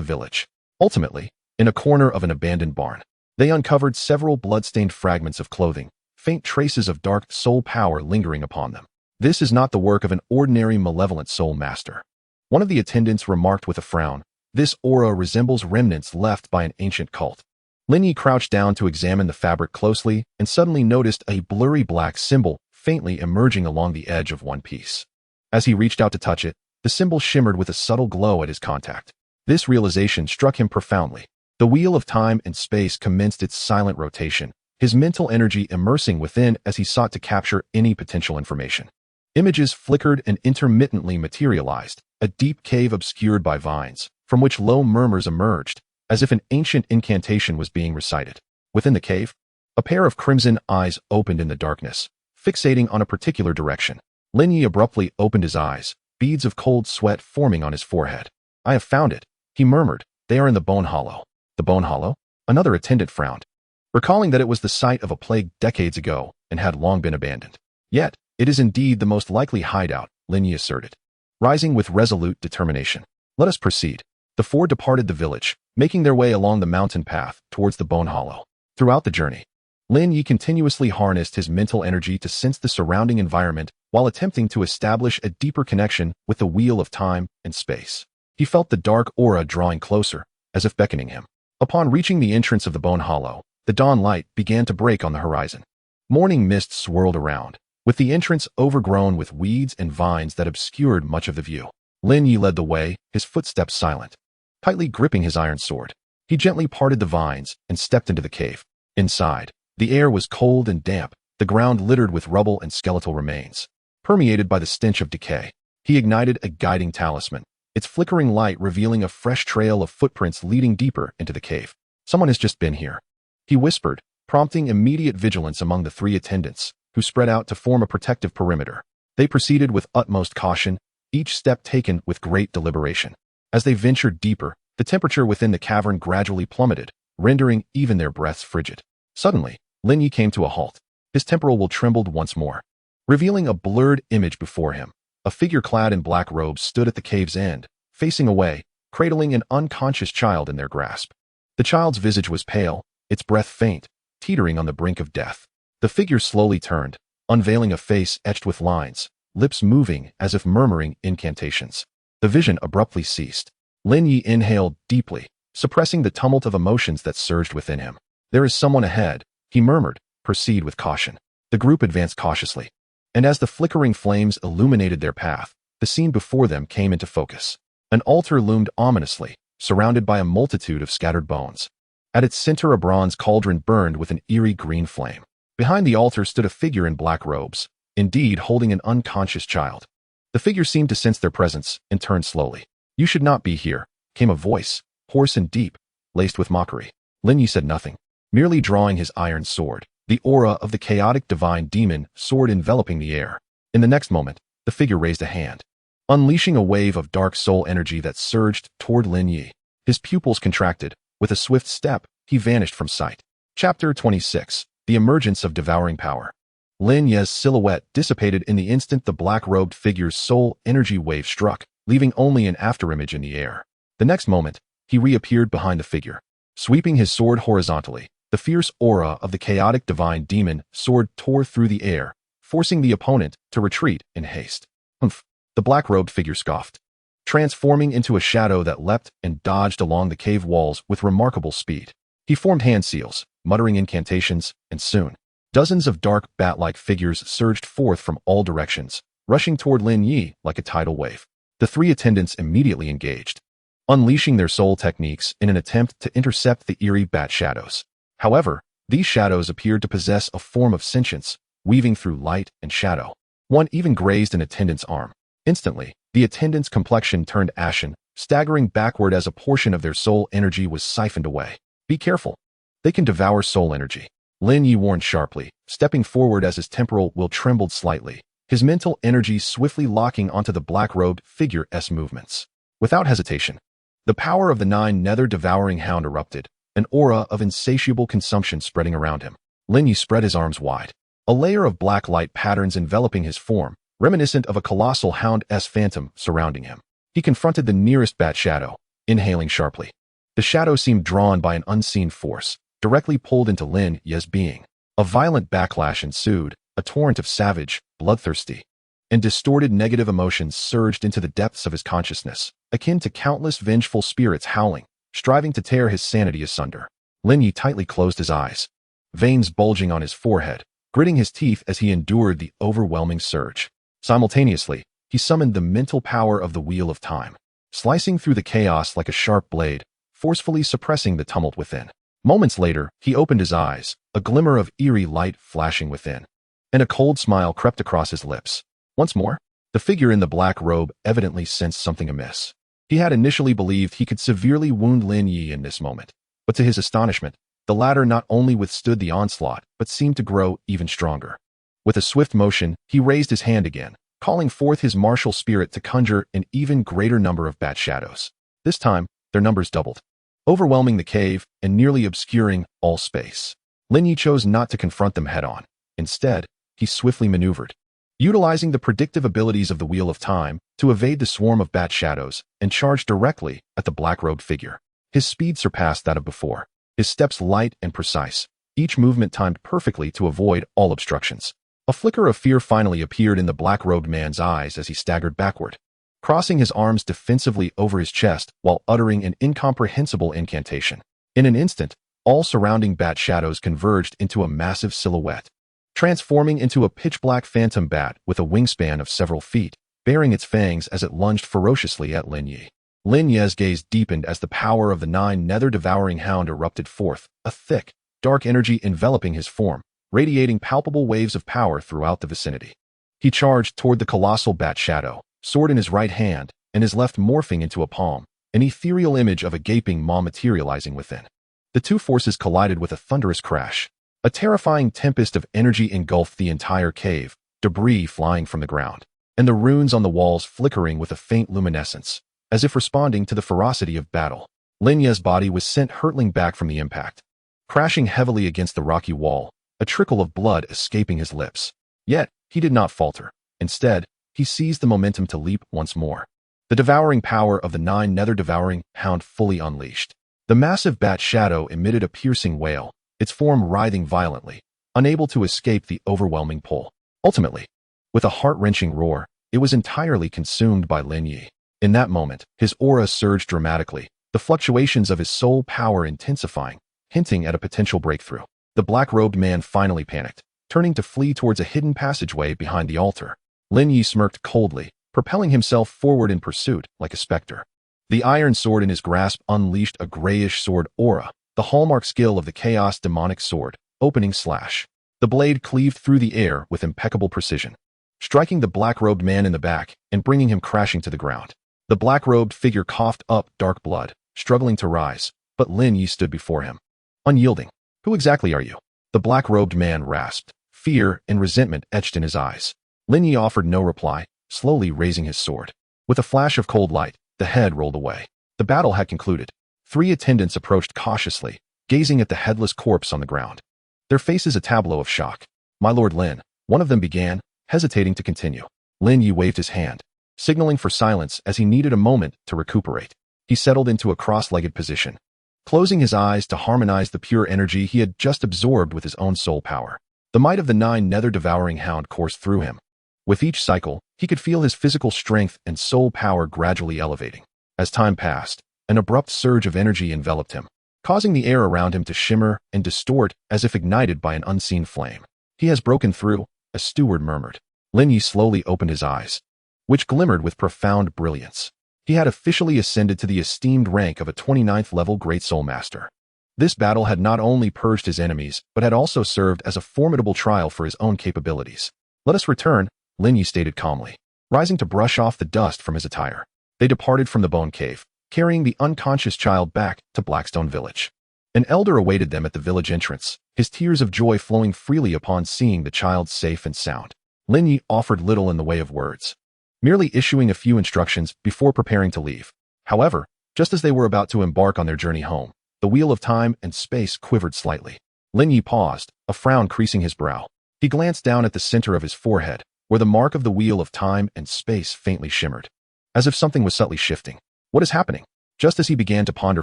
village. Ultimately, in a corner of an abandoned barn, they uncovered several blood-stained fragments of clothing, faint traces of dark soul power lingering upon them. "This is not the work of an ordinary malevolent soul master," one of the attendants remarked with a frown. "This aura resembles remnants left by an ancient cult." Lin Ye crouched down to examine the fabric closely and suddenly noticed a blurry black symbol faintly emerging along the edge of one piece. As he reached out to touch it, the symbol shimmered with a subtle glow at his contact. This realization struck him profoundly. The wheel of time and space commenced its silent rotation, his mental energy immersing within as he sought to capture any potential information. Images flickered and intermittently materialized, a deep cave obscured by vines, from which low murmurs emerged, as if an ancient incantation was being recited. Within the cave, a pair of crimson eyes opened in the darkness, fixating on a particular direction. Lin Ye abruptly opened his eyes, beads of cold sweat forming on his forehead. "I have found it," he murmured. "They are in the bone hollow." "The bone hollow?" Another attendant frowned, recalling that it was the site of a plague decades ago and had long been abandoned. Yet, it is indeed the most likely hideout, Lin Ye asserted, rising with resolute determination. Let us proceed. The four departed the village, making their way along the mountain path towards the Bone Hollow. Throughout the journey, Lin Ye continuously harnessed his mental energy to sense the surrounding environment while attempting to establish a deeper connection with the wheel of time and space. He felt the dark aura drawing closer, as if beckoning him. Upon reaching the entrance of the Bone Hollow, the dawn light began to break on the horizon. Morning mist swirled around, with the entrance overgrown with weeds and vines that obscured much of the view. Lin Ye led the way, his footsteps silent. Tightly gripping his iron sword, he gently parted the vines and stepped into the cave. Inside, the air was cold and damp, the ground littered with rubble and skeletal remains. Permeated by the stench of decay, he ignited a guiding talisman, its flickering light revealing a fresh trail of footprints leading deeper into the cave. Someone has just been here, he whispered, prompting immediate vigilance among the three attendants, who spread out to form a protective perimeter. They proceeded with utmost caution, each step taken with great deliberation. As they ventured deeper, the temperature within the cavern gradually plummeted, rendering even their breaths frigid. Suddenly, Lin Ye came to a halt. His temporal will trembled once more, revealing a blurred image before him. A figure clad in black robes stood at the cave's end, facing away, cradling an unconscious child in their grasp. The child's visage was pale, its breath faint, teetering on the brink of death. The figure slowly turned, unveiling a face etched with lines, lips moving as if murmuring incantations. The vision abruptly ceased. Lin Ye inhaled deeply, suppressing the tumult of emotions that surged within him. There is someone ahead, he murmured. Proceed with caution. The group advanced cautiously, and as the flickering flames illuminated their path, the scene before them came into focus. An altar loomed ominously, surrounded by a multitude of scattered bones. At its center a bronze cauldron burned with an eerie green flame. Behind the altar stood a figure in black robes, indeed holding an unconscious child. The figure seemed to sense their presence and turned slowly. You should not be here, came a voice, hoarse and deep, laced with mockery. Lin Ye said nothing, merely drawing his iron sword. The aura of the chaotic divine demon soared, enveloping the air. In the next moment, the figure raised a hand, unleashing a wave of dark soul energy that surged toward Lin Ye. His pupils contracted. With a swift step, he vanished from sight. Chapter 26. The Emergence of Devouring Power. Lin Ye's silhouette dissipated in the instant the black-robed figure's soul energy wave struck, leaving only an afterimage in the air. The next moment, he reappeared behind the figure. Sweeping his sword horizontally, the fierce aura of the chaotic divine demon sword tore through the air, forcing the opponent to retreat in haste. Humph! The black-robed figure scoffed, transforming into a shadow that leapt and dodged along the cave walls with remarkable speed. He formed hand seals, muttering incantations, and soon, dozens of dark bat-like figures surged forth from all directions, rushing toward Lin Ye like a tidal wave. The three attendants immediately engaged, unleashing their soul techniques in an attempt to intercept the eerie bat shadows. However, these shadows appeared to possess a form of sentience, weaving through light and shadow. One even grazed an attendant's arm. Instantly, the attendant's complexion turned ashen, staggering backward as a portion of their soul energy was siphoned away. Be careful. They can devour soul energy, Lin Ye warned sharply, stepping forward as his temporal will trembled slightly, his mental energy swiftly locking onto the black-robed figure's movements. Without hesitation, the power of the Nine Nether devouring hound erupted, an aura of insatiable consumption spreading around him. Lin Ye spread his arms wide, a layer of black light patterns enveloping his form, reminiscent of a colossal hound's phantom surrounding him. He confronted the nearest bat shadow, inhaling sharply. The shadow seemed drawn by an unseen force, directly pulled into Lin Ye's being. A violent backlash ensued, a torrent of savage, bloodthirsty, and distorted negative emotions surged into the depths of his consciousness, akin to countless vengeful spirits howling, striving to tear his sanity asunder. Lin Ye tightly closed his eyes, veins bulging on his forehead, gritting his teeth as he endured the overwhelming surge. Simultaneously, he summoned the mental power of the Wheel of Time, slicing through the chaos like a sharp blade, forcefully suppressing the tumult within. Moments later, he opened his eyes, a glimmer of eerie light flashing within, and a cold smile crept across his lips. Once more, the figure in the black robe evidently sensed something amiss. He had initially believed he could severely wound Lin Ye in this moment, but to his astonishment, the latter not only withstood the onslaught, but seemed to grow even stronger. With a swift motion, he raised his hand again, calling forth his martial spirit to conjure an even greater number of bat shadows. This time, their numbers doubled. overwhelming the cave and nearly obscuring all space. Lin Ye chose not to confront them head-on. Instead, he swiftly maneuvered, utilizing the predictive abilities of the Wheel of Time to evade the swarm of bat shadows and charge directly at the black-robed figure. His speed surpassed that of before, his steps light and precise, each movement timed perfectly to avoid all obstructions. A flicker of fear finally appeared in the black-robed man's eyes as he staggered backward, crossing his arms defensively over his chest while uttering an incomprehensible incantation. In an instant, all surrounding bat shadows converged into a massive silhouette, transforming into a pitch-black phantom bat with a wingspan of several feet, baring its fangs as it lunged ferociously at Lin Ye. Lin Ye's gaze deepened as the power of the Nine Nether devouring hound erupted forth, a thick, dark energy enveloping his form, radiating palpable waves of power throughout the vicinity. He charged toward the colossal bat shadow, sword in his right hand, and his left morphing into a palm, an ethereal image of a gaping maw materializing within. The two forces collided with a thunderous crash. A terrifying tempest of energy engulfed the entire cave, debris flying from the ground, and the runes on the walls flickering with a faint luminescence, as if responding to the ferocity of battle. Lin Ye's body was sent hurtling back from the impact, crashing heavily against the rocky wall, a trickle of blood escaping his lips. Yet, he did not falter. Instead, he seized the momentum to leap once more. The devouring power of the Nine Nether devouring hound fully unleashed. The massive bat shadow emitted a piercing wail, its form writhing violently, unable to escape the overwhelming pull. Ultimately, with a heart-wrenching roar, it was entirely consumed by Lin Ye. In that moment, his aura surged dramatically, the fluctuations of his soul power intensifying, hinting at a potential breakthrough. The black-robed man finally panicked, turning to flee towards a hidden passageway behind the altar. Lin Ye smirked coldly, propelling himself forward in pursuit like a specter. The iron sword in his grasp unleashed a grayish sword aura, the hallmark skill of the chaos demonic sword, opening slash. The blade cleaved through the air with impeccable precision, striking the black-robed man in the back and bringing him crashing to the ground. The black-robed figure coughed up dark blood, struggling to rise, but Lin Ye stood before him, unyielding. Who exactly are you? The black-robed man rasped, fear and resentment etched in his eyes. Lin Ye offered no reply, slowly raising his sword. With a flash of cold light, the head rolled away. The battle had concluded. 3 attendants approached cautiously, gazing at the headless corpse on the ground, their faces a tableau of shock. "My lord Lin," one of them began, hesitating to continue. Lin Ye waved his hand, signaling for silence as he needed a moment to recuperate. He settled into a cross-legged position, closing his eyes to harmonize the pure energy he had just absorbed with his own soul power. The might of the Nine Nether devouring hound coursed through him. With each cycle, he could feel his physical strength and soul power gradually elevating. As time passed, an abrupt surge of energy enveloped him, causing the air around him to shimmer and distort as if ignited by an unseen flame. "He has broken through," a steward murmured. Lin Ye slowly opened his eyes, which glimmered with profound brilliance. He had officially ascended to the esteemed rank of a 29th level Great Soul Master. This battle had not only purged his enemies, but had also served as a formidable trial for his own capabilities. "Let us return," Lin Ye stated calmly, rising to brush off the dust from his attire. They departed from the bone cave, carrying the unconscious child back to Blackstone Village. An elder awaited them at the village entrance, his tears of joy flowing freely upon seeing the child safe and sound. Lin Ye offered little in the way of words, merely issuing a few instructions before preparing to leave. However, just as they were about to embark on their journey home, the wheel of time and space quivered slightly. Lin Ye paused, a frown creasing his brow. He glanced down at the center of his forehead, where the mark of the wheel of time and space faintly shimmered, as if something was subtly shifting. "What is happening?" Just as he began to ponder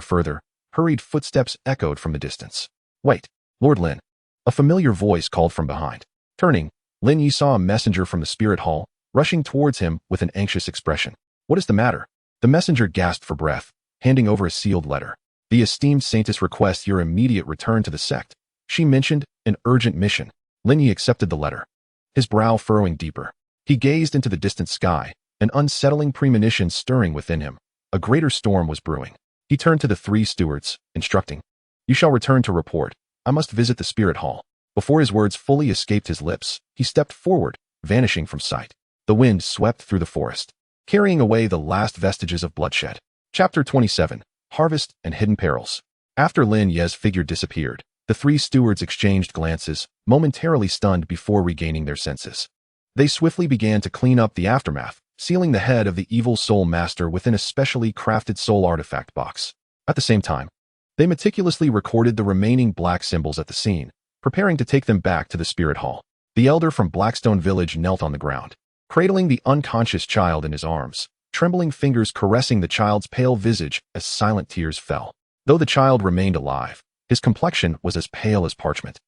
further, hurried footsteps echoed from the distance. "Wait, Lord Lin," a familiar voice called from behind. Turning, Lin Ye saw a messenger from the spirit hall, rushing towards him with an anxious expression. "What is the matter?" The messenger gasped for breath, handing over a sealed letter. "The esteemed saintess requests your immediate return to the sect. She mentioned an urgent mission." Lin Ye accepted the letter, his brow furrowing deeper. He gazed into the distant sky, an unsettling premonition stirring within him. A greater storm was brewing. He turned to the 3 stewards, instructing, "You shall return to report. I must visit the spirit hall." Before his words fully escaped his lips, he stepped forward, vanishing from sight. The wind swept through the forest, carrying away the last vestiges of bloodshed. Chapter 27, Harvest and Hidden Perils. After Lin Ye's figure disappeared, the 3 stewards exchanged glances, momentarily stunned before regaining their senses. They swiftly began to clean up the aftermath, sealing the head of the evil soul master within a specially crafted soul artifact box. At the same time, They meticulously recorded the remaining black symbols at the scene, preparing to take them back to the spirit hall. The elder from Blackstone Village knelt on the ground, cradling the unconscious child in his arms, trembling fingers caressing the child's pale visage as silent tears fell. Though the child remained alive, his complexion was as pale as parchment,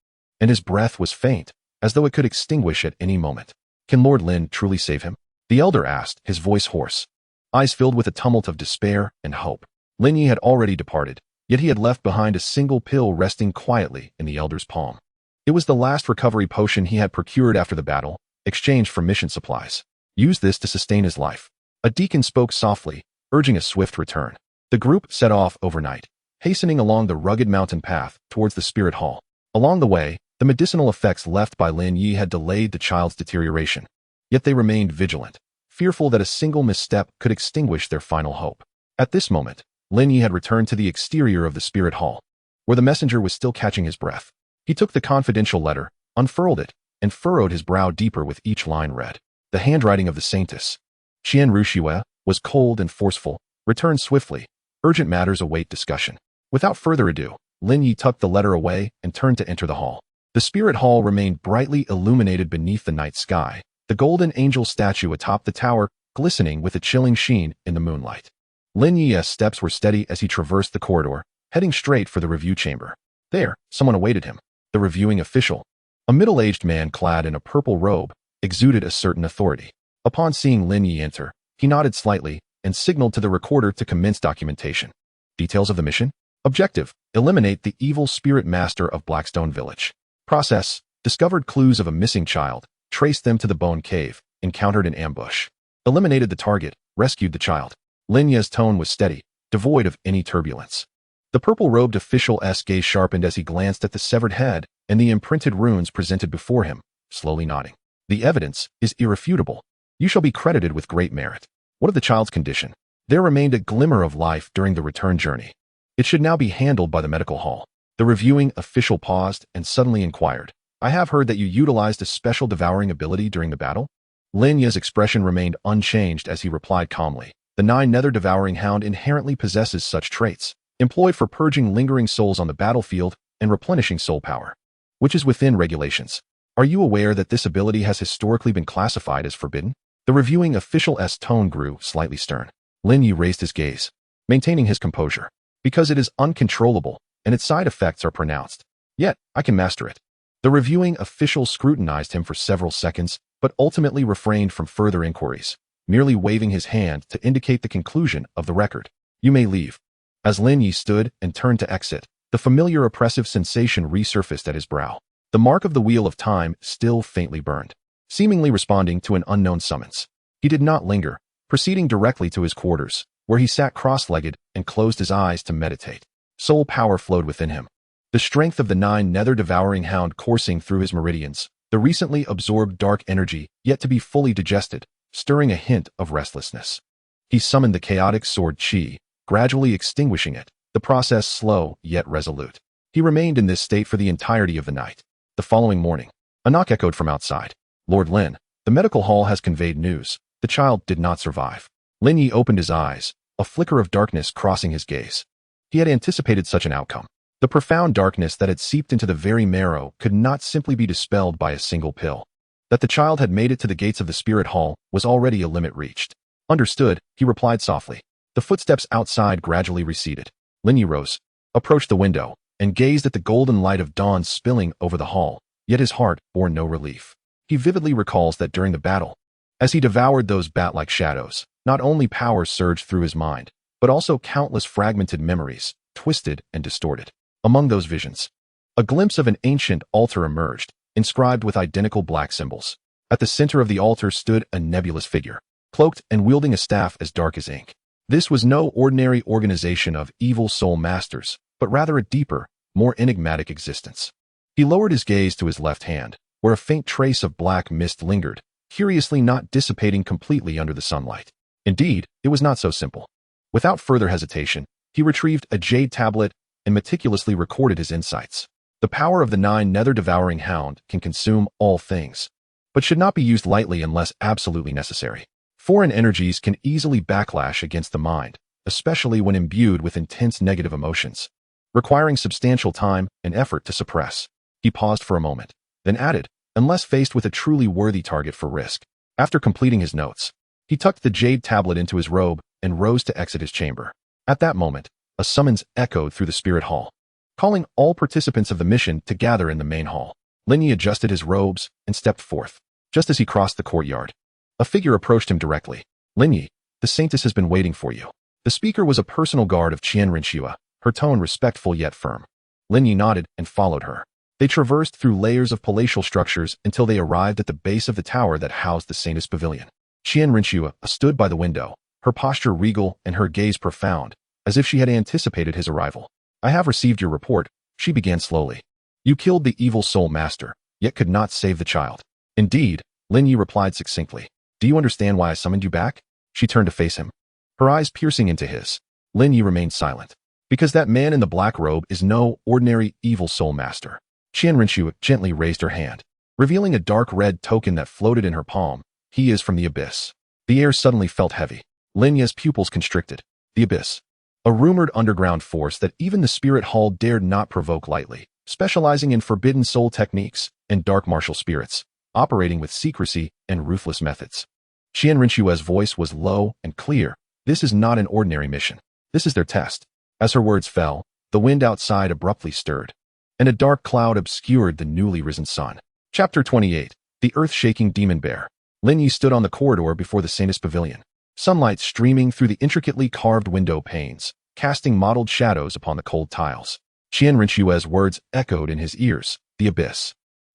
and his breath was faint, as though it could extinguish at any moment. Can Lord Lin truly save him? The elder asked, his voice hoarse, eyes filled with a tumult of despair and hope. Lin Ye had already departed, yet he had left behind a single pill resting quietly in the elder's palm. It was the last recovery potion he had procured after the battle, exchanged for mission supplies. Use this to sustain his life. A deacon spoke softly, urging a swift return. The group set off overnight, hastening along the rugged mountain path towards the spirit hall. Along the way, the medicinal effects left by Lin Ye had delayed the child's deterioration. Yet they remained vigilant, fearful that a single misstep could extinguish their final hope. At this moment, Lin Ye had returned to the exterior of the spirit hall, where the messenger was still catching his breath. He took the confidential letter, unfurled it, and furrowed his brow deeper with each line read. The handwriting of the saintess, Qian Renxue, was cold and forceful. Return swiftly. Urgent matters await discussion. Without further ado, Lin Ye tucked the letter away and turned to enter the hall. The spirit hall remained brightly illuminated beneath the night sky, the golden angel statue atop the tower glistening with a chilling sheen in the moonlight. Lin Ye's steps were steady as he traversed the corridor, heading straight for the review chamber. There, someone awaited him. The reviewing official, a middle-aged man clad in a purple robe, exuded a certain authority. Upon seeing Lin Ye enter, he nodded slightly and signaled to the recorder to commence documentation. Details of the mission? Objective: eliminate the evil spirit master of Blackstone Village. Process: discovered clues of a missing child, traced them to the bone cave, encountered an ambush. Eliminated the target, rescued the child. Lin Ye's tone was steady, devoid of any turbulence. The purple-robed official's gaze sharpened as he glanced at the severed head and the imprinted runes presented before him, slowly nodding. The evidence is irrefutable. You shall be credited with great merit. What of the child's condition? There remained a glimmer of life during the return journey. It should now be handled by the medical hall. The reviewing official paused and suddenly inquired, I have heard that you utilized a special devouring ability during the battle? Lin Ye's expression remained unchanged as he replied calmly. The Nine Nether Devouring Hound inherently possesses such traits, employed for purging lingering souls on the battlefield and replenishing soul power, which is within regulations. Are you aware that this ability has historically been classified as forbidden? The reviewing official's tone grew slightly stern. Lin Ye raised his gaze, maintaining his composure. Because it is uncontrollable and its side effects are pronounced. Yet, I can master it. The reviewing official scrutinized him for several seconds, but ultimately refrained from further inquiries, merely waving his hand to indicate the conclusion of the record. You may leave. As Lin Ye stood and turned to exit, the familiar oppressive sensation resurfaced at his brow. The mark of the wheel of time still faintly burned, seemingly responding to an unknown summons. He did not linger, proceeding directly to his quarters, where he sat cross-legged and closed his eyes to meditate. Soul power flowed within him, the strength of the Nine Nether Devouring Hound coursing through his meridians, the recently absorbed dark energy yet to be fully digested, stirring a hint of restlessness. He summoned the chaotic sword Qi, gradually extinguishing it, the process slow yet resolute. He remained in this state for the entirety of the night. The following morning, a knock echoed from outside. Lord Lin, the medical hall has conveyed news. The child did not survive. Lin Ye opened his eyes, a flicker of darkness crossing his gaze. He had anticipated such an outcome. The profound darkness that had seeped into the very marrow could not simply be dispelled by a single pill. That the child had made it to the gates of the spirit hall was already a limit reached. Understood, he replied softly. The footsteps outside gradually receded. Lin Ye rose, approached the window, and gazed at the golden light of dawn spilling over the hall, yet his heart bore no relief. He vividly recalls that during the battle, as he devoured those bat-like shadows, not only power surged through his mind, but also countless fragmented memories, twisted and distorted. Among those visions, a glimpse of an ancient altar emerged, inscribed with identical black symbols. At the center of the altar stood a nebulous figure, cloaked and wielding a staff as dark as ink. This was no ordinary organization of evil soul masters, but rather a deeper, more enigmatic existence. He lowered his gaze to his left hand, where a faint trace of black mist lingered, curiously not dissipating completely under the sunlight. Indeed, it was not so simple. Without further hesitation, he retrieved a jade tablet and meticulously recorded his insights. The power of the Nine Nether Devouring Hound can consume all things, but should not be used lightly unless absolutely necessary. Foreign energies can easily backlash against the mind, especially when imbued with intense negative emotions. requiring substantial time and effort to suppress. He paused for a moment, then added, unless faced with a truly worthy target for risk. After completing his notes, he tucked the jade tablet into his robe and rose to exit his chamber. At that moment, a summons echoed through the spirit hall, calling all participants of the mission to gather in the main hall. Lin Ye adjusted his robes and stepped forth. Just as he crossed the courtyard, a figure approached him directly. Lin Ye, the saintess has been waiting for you. The speaker was a personal guard of Qian Renxue, her tone respectful yet firm. Lin Ye nodded and followed her. They traversed through layers of palatial structures until they arrived at the base of the tower that housed the saintess pavilion. Qian Renxue stood by the window, her posture regal and her gaze profound, as if she had anticipated his arrival. I have received your report, she began slowly. You killed the evil soul master, yet could not save the child. Indeed, Lin Ye replied succinctly. Do you understand why I summoned you back? She turned to face him, her eyes piercing into his. Lin Ye remained silent. Because that man in the black robe is no ordinary evil soul master. Qian Renxue gently raised her hand, revealing a dark red token that floated in her palm. He is from the abyss. The air suddenly felt heavy. Lin Ye's pupils constricted. The abyss. A rumored underground force that even the spirit hall dared not provoke lightly, specializing in forbidden soul techniques and dark martial spirits, operating with secrecy and ruthless methods. Qian Renxue's voice was low and clear. This is not an ordinary mission. This is their test. As her words fell, the wind outside abruptly stirred, and a dark cloud obscured the newly risen sun. Chapter 28. The Earth-Shaking Demon Bear. Lin Ye stood on the corridor before the saintess pavilion, sunlight streaming through the intricately carved window panes, casting mottled shadows upon the cold tiles. Qian Renxue's words echoed in his ears. The abyss.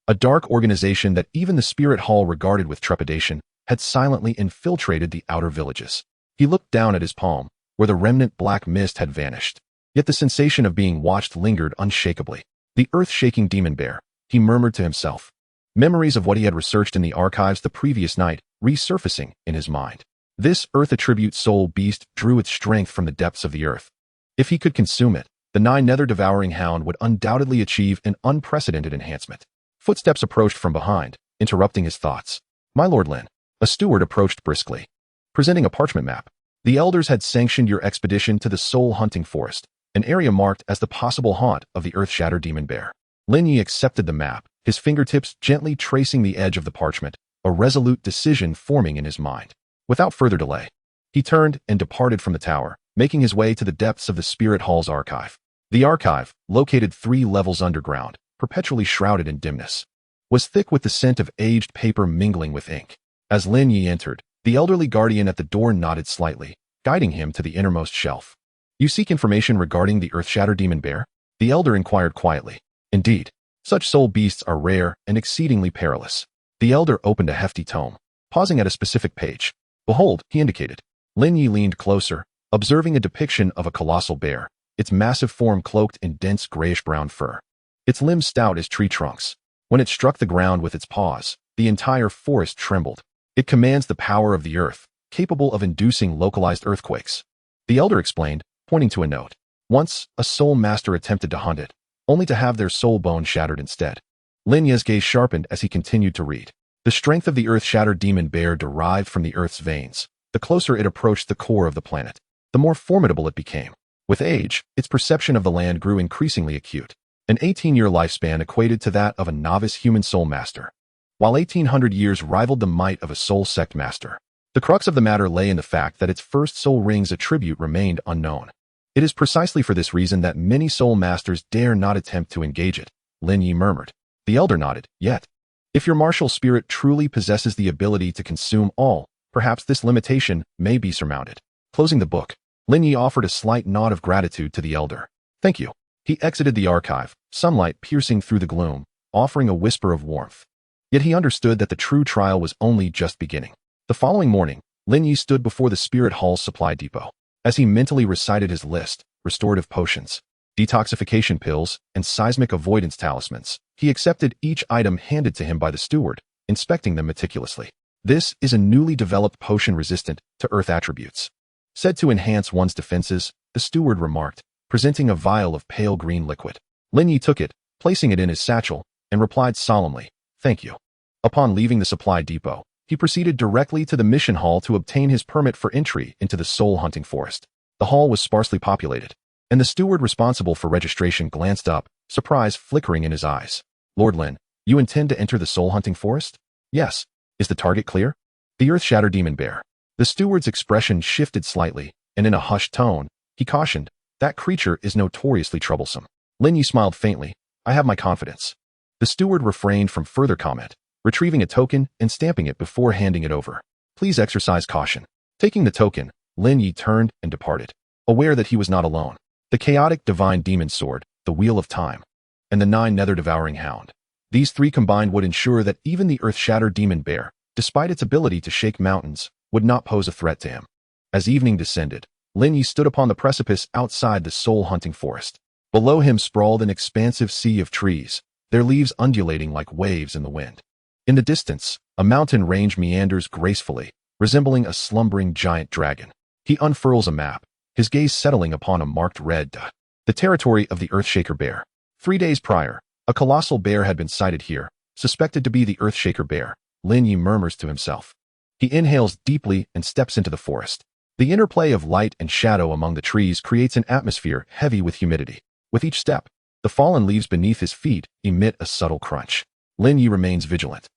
A dark organization that even the spirit hall regarded with trepidation had silently infiltrated the outer villages. He looked down at his palm, where the remnant black mist had vanished. Yet the sensation of being watched lingered unshakably. The earth-shaking demon bear, he murmured to himself. Memories of what he had researched in the archives the previous night resurfacing in his mind. This earth-attribute soul beast drew its strength from the depths of the earth. If he could consume it, the Nine Nether devouring hound would undoubtedly achieve an unprecedented enhancement. Footsteps approached from behind, interrupting his thoughts. My Lord Lin. A steward approached briskly, presenting a parchment map. The elders had sanctioned your expedition to the soul hunting forest, an area marked as the possible haunt of the earth-shatter demon bear. Lin Ye accepted the map, his fingertips gently tracing the edge of the parchment, a resolute decision forming in his mind. Without further delay, he turned and departed from the tower, making his way to the depths of the Spirit Hall's archive. The archive, located 3 levels underground, perpetually shrouded in dimness, was thick with the scent of aged paper mingling with ink. As Lin Ye entered, the elderly guardian at the door nodded slightly, guiding him to the innermost shelf. You seek information regarding the earth-shatter demon bear? The elder inquired quietly. Indeed, such soul beasts are rare and exceedingly perilous. The elder opened a hefty tome, pausing at a specific page. Behold, he indicated. Lin Ye leaned closer, observing a depiction of a colossal bear, its massive form cloaked in dense grayish-brown fur. Its limbs stout as tree trunks. When it struck the ground with its paws, the entire forest trembled. It commands the power of the earth, capable of inducing localized earthquakes. The elder explained, pointing to a note. Once, a soul master attempted to hunt it, only to have their soul bone shattered instead. Lin Ye's gaze sharpened as he continued to read. The strength of the earth-shatter demon bear derived from the earth's veins. The closer it approached the core of the planet, the more formidable it became. With age, its perception of the land grew increasingly acute. An 18-year lifespan equated to that of a novice human soul master, while 1,800 years rivaled the might of a soul sect master. The crux of the matter lay in the fact that its first soul ring's attribute remained unknown. It is precisely for this reason that many soul masters dare not attempt to engage it, Lin Ye murmured. The elder nodded. Yet, if your martial spirit truly possesses the ability to consume all, perhaps this limitation may be surmounted. Closing the book, Lin Ye offered a slight nod of gratitude to the elder. Thank you. He exited the archive, sunlight piercing through the gloom, offering a whisper of warmth. Yet he understood that the true trial was only just beginning. The following morning, Lin Ye stood before the Spirit Hall's supply depot. As he mentally recited his list, restorative potions, detoxification pills, and seismic avoidance talismans, he accepted each item handed to him by the steward, inspecting them meticulously. This is a newly developed potion resistant to earth attributes. Said to enhance one's defenses, the steward remarked, presenting a vial of pale green liquid. Lin Ye took it, placing it in his satchel, and replied solemnly, "Thank you." Upon leaving the supply depot, he proceeded directly to the mission hall to obtain his permit for entry into the soul hunting forest. The hall was sparsely populated, and the steward responsible for registration glanced up, surprise flickering in his eyes. Lord Lin, you intend to enter the soul-hunting forest? Yes. Is the target clear? The Earth Shatter Demon Bear. The steward's expression shifted slightly, and in a hushed tone, he cautioned, that creature is notoriously troublesome. Lin Ye smiled faintly. I have my confidence. The steward refrained from further comment, retrieving a token and stamping it before handing it over. Please exercise caution. Taking the token, Lin Ye turned and departed, aware that he was not alone. The chaotic divine demon sword, the Wheel of Time, and the Nine Nether Devouring Hound. These three combined would ensure that even the Earth Shatter Demon Bear, despite its ability to shake mountains, would not pose a threat to him. As evening descended, Lin Ye stood upon the precipice outside the soul-hunting forest. Below him sprawled an expansive sea of trees, their leaves undulating like waves in the wind. In the distance, a mountain range meanders gracefully, resembling a slumbering giant dragon. He unfurls a map, his gaze settling upon a marked red dot. The territory of the Earthshaker Bear. 3 days prior, a colossal bear had been sighted here, suspected to be the Earthshaker Bear. Lin Ye murmurs to himself. He inhales deeply and steps into the forest. The interplay of light and shadow among the trees creates an atmosphere heavy with humidity. With each step, the fallen leaves beneath his feet emit a subtle crunch. Lin Ye remains vigilant,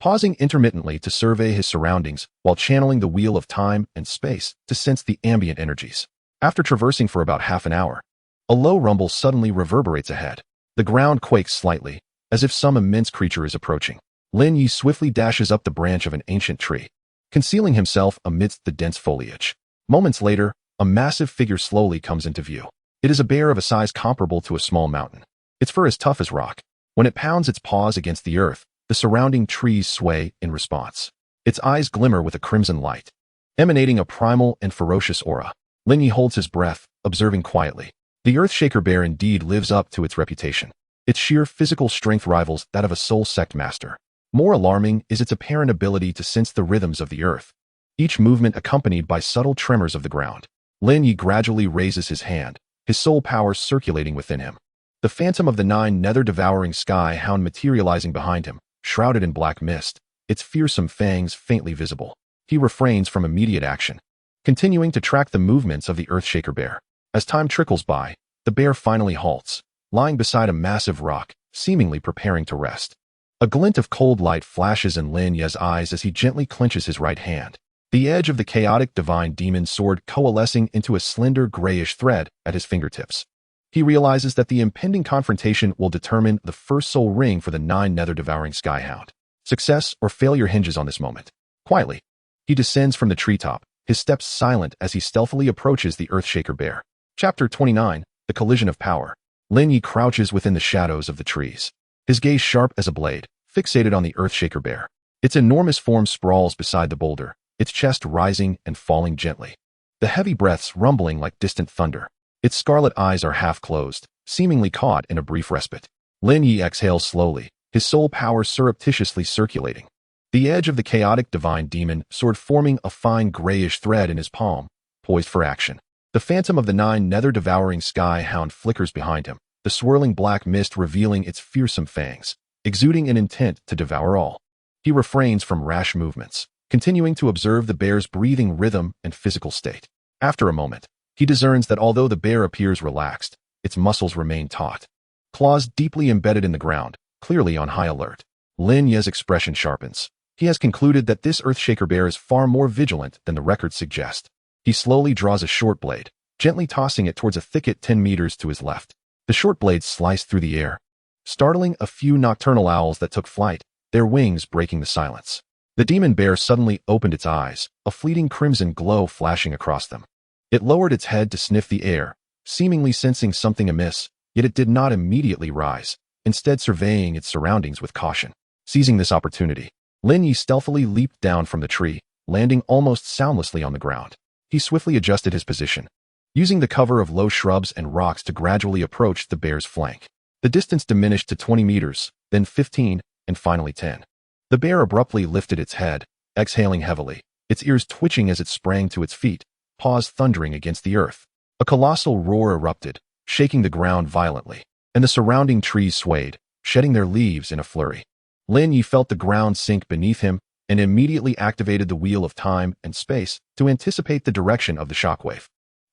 pausing intermittently to survey his surroundings while channeling the wheel of time and space to sense the ambient energies. After traversing for about half an hour, a low rumble suddenly reverberates ahead. The ground quakes slightly, as if some immense creature is approaching. Lin Ye swiftly dashes up the branch of an ancient tree, concealing himself amidst the dense foliage. Moments later, a massive figure slowly comes into view. It is a bear of a size comparable to a small mountain. Its fur is tough as rock. When it pounds its paws against the earth, the surrounding trees sway in response. Its eyes glimmer with a crimson light, emanating a primal and ferocious aura. Lin Ye holds his breath, observing quietly. The Earthshaker Bear indeed lives up to its reputation. Its sheer physical strength rivals that of a soul sect master. More alarming is its apparent ability to sense the rhythms of the earth, each movement accompanied by subtle tremors of the ground. Lin Ye gradually raises his hand, his soul power circulating within him. The phantom of the Nine Nether Devouring Sky Hound materializing behind him, shrouded in black mist, its fearsome fangs faintly visible. He refrains from immediate action, continuing to track the movements of the Earthshaker Bear. As time trickles by, the bear finally halts, lying beside a massive rock, seemingly preparing to rest. A glint of cold light flashes in Lin Ye's eyes as he gently clenches his right hand, the edge of the chaotic divine demon sword coalescing into a slender grayish thread at his fingertips. He realizes that the impending confrontation will determine the first soul ring for the Nine Nether Devouring Skyhound. Success or failure hinges on this moment. Quietly, he descends from the treetop, his steps silent as he stealthily approaches the Earthshaker Bear. Chapter 29, The Collision of Power. Lin Ye crouches within the shadows of the trees, his gaze sharp as a blade, fixated on the Earthshaker Bear. Its enormous form sprawls beside the boulder, its chest rising and falling gently, the heavy breaths rumbling like distant thunder. Its scarlet eyes are half closed, seemingly caught in a brief respite. Lin Ye exhales slowly, his soul power surreptitiously circulating. The edge of the chaotic divine demon sword forming a fine grayish thread in his palm, poised for action. The phantom of the Nine Nether Devouring Sky Hound flickers behind him, the swirling black mist revealing its fearsome fangs, exuding an intent to devour all. He refrains from rash movements, continuing to observe the bear's breathing rhythm and physical state. After a moment, he discerns that although the bear appears relaxed, its muscles remain taut, claws deeply embedded in the ground, clearly on high alert. Lin Ye's expression sharpens. He has concluded that this Earthshaker Bear is far more vigilant than the records suggest. He slowly draws a short blade, gently tossing it towards a thicket 10 meters to his left. The short blade sliced through the air, startling a few nocturnal owls that took flight, their wings breaking the silence. The demon bear suddenly opened its eyes, a fleeting crimson glow flashing across them. It lowered its head to sniff the air, seemingly sensing something amiss, yet it did not immediately rise, instead surveying its surroundings with caution. Seizing this opportunity, Lin Ye stealthily leaped down from the tree, landing almost soundlessly on the ground. He swiftly adjusted his position, using the cover of low shrubs and rocks to gradually approach the bear's flank. The distance diminished to 20 meters, then 15, and finally 10. The bear abruptly lifted its head, exhaling heavily, its ears twitching as it sprang to its feet, paws thundering against the earth. A colossal roar erupted, shaking the ground violently, and the surrounding trees swayed, shedding their leaves in a flurry. Lin Ye felt the ground sink beneath him and immediately activated the wheel of time and space to anticipate the direction of the shockwave.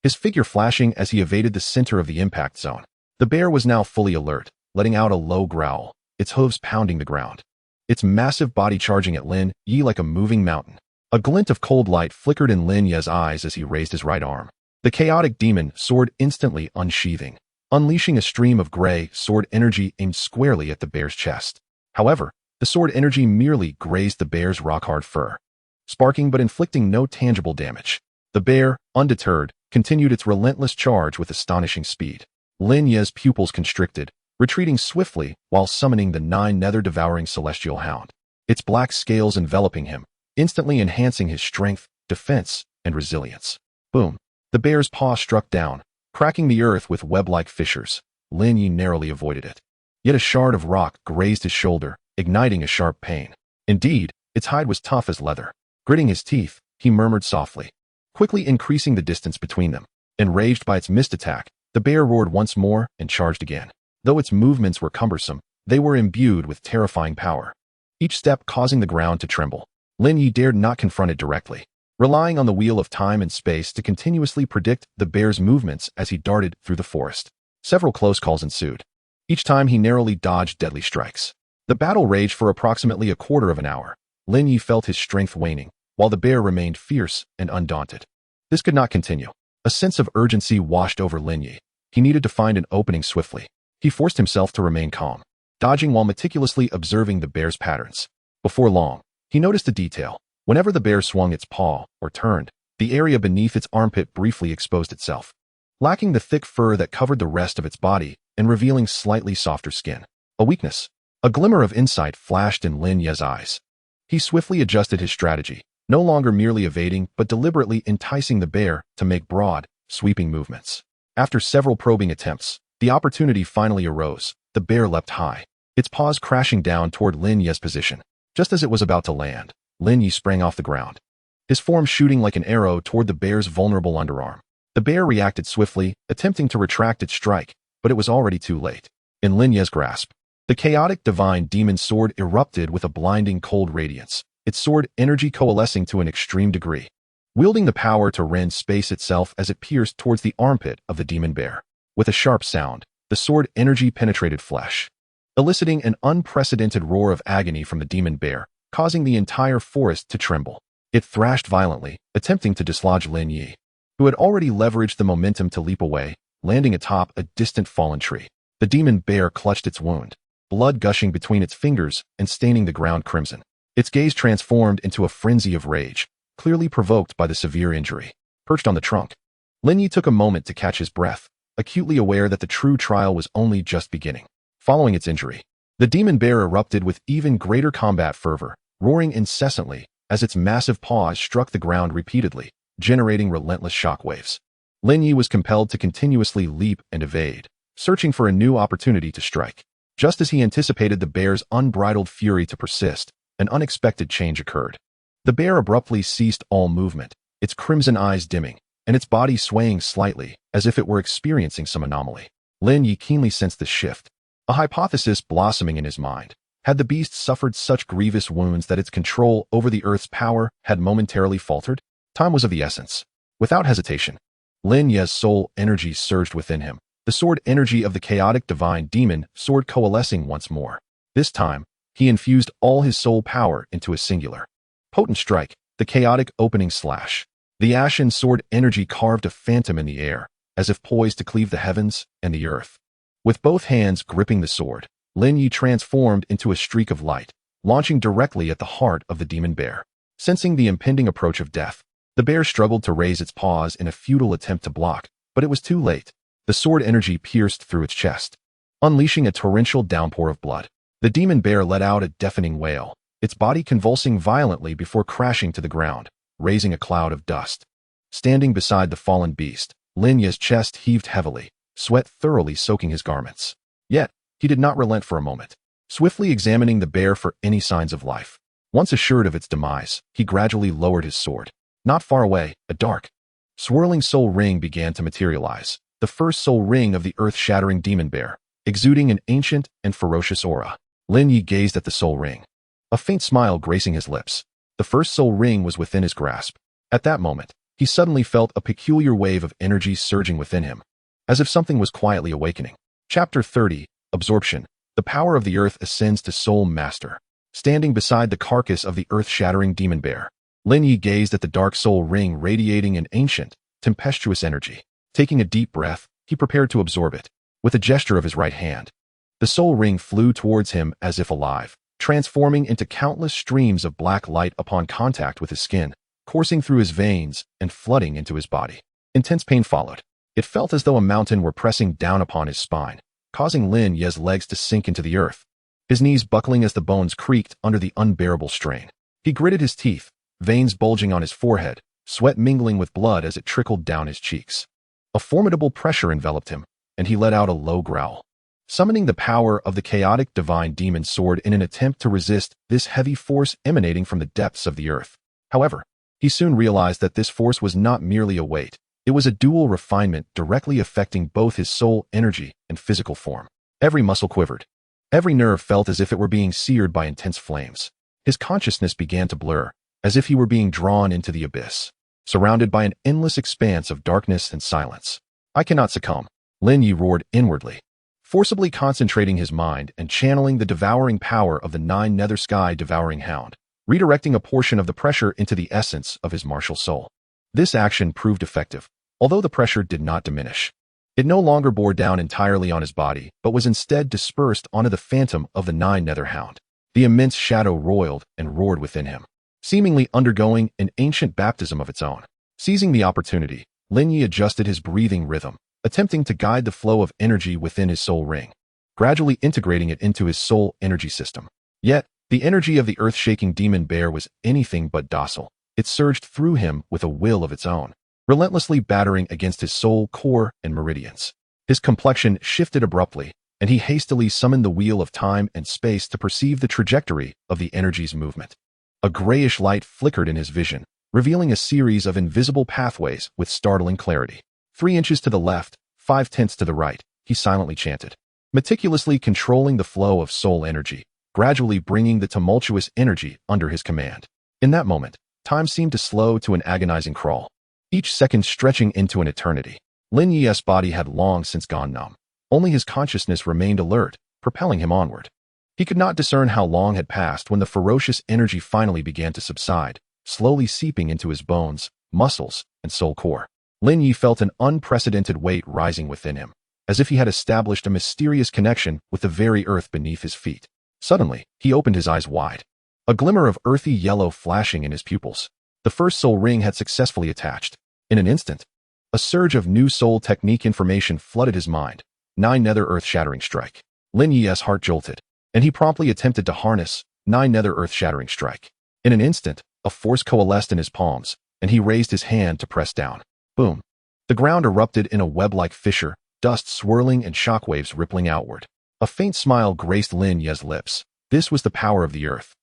his figure flashing as he evaded the center of the impact zone. The bear was now fully alert, letting out a low growl, its hooves pounding the ground. Its massive body charging at Lin Ye like a moving mountain. A glint of cold light flickered in Lin Ye's eyes as he raised his right arm. The chaotic demon sword instantly unsheathing, unleashing a stream of gray sword energy aimed squarely at the bear's chest. However, the sword energy merely grazed the bear's rock-hard fur, sparking but inflicting no tangible damage. The bear, undeterred, continued its relentless charge with astonishing speed. Lin Ye's pupils constricted, retreating swiftly while summoning the Nine Nether devouring celestial hound, its black scales enveloping him, instantly enhancing his strength, defense, and resilience. Boom! The bear's paw struck down, cracking the earth with web-like fissures. Lin Ye narrowly avoided it. Yet a shard of rock grazed his shoulder, igniting a sharp pain. Indeed, its hide was tough as leather. Gritting his teeth, he murmured softly, quickly increasing the distance between them. Enraged by its missed attack, the bear roared once more and charged again. Though its movements were cumbersome, they were imbued with terrifying power, each step causing the ground to tremble. Lin Ye dared not confront it directly, relying on the wheel of time and space to continuously predict the bear's movements as he darted through the forest. Several close calls ensued. Each time he narrowly dodged deadly strikes. The battle raged for approximately a quarter of an hour. Lin Ye felt his strength waning, while the bear remained fierce and undaunted. This could not continue. A sense of urgency washed over Lin Ye. He needed to find an opening swiftly. He forced himself to remain calm, dodging while meticulously observing the bear's patterns. Before long, he noticed a detail. Whenever the bear swung its paw or turned, the area beneath its armpit briefly exposed itself, lacking the thick fur that covered the rest of its body and revealing slightly softer skin. A weakness. A glimmer of insight flashed in Lin Ye's eyes. He swiftly adjusted his strategy, no longer merely evading but deliberately enticing the bear to make broad, sweeping movements. After several probing attempts, the opportunity finally arose. The bear leapt high, its paws crashing down toward Lin Ye's position. Just as it was about to land, Lin Ye sprang off the ground, his form shooting like an arrow toward the bear's vulnerable underarm. The bear reacted swiftly, attempting to retract its strike, but it was already too late. In Lin Ye's grasp, the chaotic divine demon sword erupted with a blinding cold radiance, its sword energy coalescing to an extreme degree, wielding the power to rend space itself as it pierced towards the armpit of the demon bear. With a sharp sound, the sword energy penetrated flesh, eliciting an unprecedented roar of agony from the demon bear, causing the entire forest to tremble. It thrashed violently, attempting to dislodge Lin Ye, who had already leveraged the momentum to leap away, landing atop a distant fallen tree. The demon bear clutched its wound, blood gushing between its fingers and staining the ground crimson. Its gaze transformed into a frenzy of rage, clearly provoked by the severe injury. Perched on the trunk, Lin Ye took a moment to catch his breath, acutely aware that the true trial was only just beginning. Following its injury, the demon bear erupted with even greater combat fervor, roaring incessantly as its massive paws struck the ground repeatedly, generating relentless shockwaves. Lin Ye was compelled to continuously leap and evade, searching for a new opportunity to strike. Just as he anticipated the bear's unbridled fury to persist, an unexpected change occurred. The bear abruptly ceased all movement, its crimson eyes dimming, and its body swaying slightly, as if it were experiencing some anomaly. Lin Ye keenly sensed the shift, a hypothesis blossoming in his mind. Had the beast suffered such grievous wounds that its control over the Earth's power had momentarily faltered? Time was of the essence. Without hesitation, Lin Ye's soul energy surged within him, the sword energy of the chaotic divine demon sword coalescing once more. This time, he infused all his soul power into a singular, potent strike, the chaotic opening slash. The ashen sword energy carved a phantom in the air, as if poised to cleave the heavens and the earth. With both hands gripping the sword, Lin Ye transformed into a streak of light, launching directly at the heart of the demon bear. Sensing the impending approach of death, the bear struggled to raise its paws in a futile attempt to block, but it was too late. The sword energy pierced through its chest, unleashing a torrential downpour of blood. The demon bear let out a deafening wail, its body convulsing violently before crashing to the ground, raising a cloud of dust. Standing beside the fallen beast, Lin Ye's chest heaved heavily, sweat thoroughly soaking his garments. Yet, he did not relent for a moment, swiftly examining the bear for any signs of life. Once assured of its demise, he gradually lowered his sword. Not far away, a dark, swirling soul ring began to materialize, the first soul ring of the earth-shattering demon bear, exuding an ancient and ferocious aura. Lin Ye gazed at the soul ring, a faint smile gracing his lips. The first soul ring was within his grasp. At that moment, he suddenly felt a peculiar wave of energy surging within him, as if something was quietly awakening. Chapter 30, Absorption. The power of the earth ascends to Soul Master. Standing beside the carcass of the earth-shattering demon bear, Lin Ye gazed at the dark soul ring radiating an ancient, tempestuous energy. Taking a deep breath, he prepared to absorb it. With a gesture of his right hand, the soul ring flew towards him as if alive, transforming into countless streams of black light upon contact with his skin, coursing through his veins and flooding into his body. Intense pain followed. It felt as though a mountain were pressing down upon his spine, causing Lin Ye's legs to sink into the earth, his knees buckling as the bones creaked under the unbearable strain. He gritted his teeth, veins bulging on his forehead, sweat mingling with blood as it trickled down his cheeks. A formidable pressure enveloped him, and he let out a low growl. Summoning the power of the chaotic divine demon sword in an attempt to resist this heavy force emanating from the depths of the earth. However, he soon realized that this force was not merely a weight. It was a dual refinement directly affecting both his soul energy and physical form. Every muscle quivered. Every nerve felt as if it were being seared by intense flames. His consciousness began to blur, as if he were being drawn into the abyss, surrounded by an endless expanse of darkness and silence. I cannot succumb, Lin Ye roared inwardly, forcibly concentrating his mind and channeling the devouring power of the Nine Nether Sky devouring hound, redirecting a portion of the pressure into the essence of his martial soul. This action proved effective, although the pressure did not diminish. It no longer bore down entirely on his body, but was instead dispersed onto the phantom of the Nine Nether Hound. The immense shadow roiled and roared within him, seemingly undergoing an ancient baptism of its own. Seizing the opportunity, Lin Ye adjusted his breathing rhythm, attempting to guide the flow of energy within his soul ring, gradually integrating it into his soul energy system. Yet, the energy of the earth-shaking demon bear was anything but docile. It surged through him with a will of its own, relentlessly battering against his soul core and meridians. His complexion shifted abruptly, and he hastily summoned the wheel of time and space to perceive the trajectory of the energy's movement. A grayish light flickered in his vision, revealing a series of invisible pathways with startling clarity. 3 inches to the left, 5/10 to the right, he silently chanted, meticulously controlling the flow of soul energy, gradually bringing the tumultuous energy under his command. In that moment, time seemed to slow to an agonizing crawl, each second stretching into an eternity. Lin Ye's body had long since gone numb. Only his consciousness remained alert, propelling him onward. He could not discern how long had passed when the ferocious energy finally began to subside, slowly seeping into his bones, muscles, and soul core. Lin Ye felt an unprecedented weight rising within him, as if he had established a mysterious connection with the very earth beneath his feet. Suddenly, he opened his eyes wide, a glimmer of earthy yellow flashing in his pupils. The first soul ring had successfully attached. In an instant, a surge of new soul technique information flooded his mind. Nine Nether Earth-Shattering Strike. Lin Ye's heart jolted, and he promptly attempted to harness Nine Nether Earth-Shattering Strike. In an instant, a force coalesced in his palms, and he raised his hand to press down. Boom. The ground erupted in a web-like fissure, dust swirling and shockwaves rippling outward. A faint smile graced Lin Ye's lips. This was the power of the earth,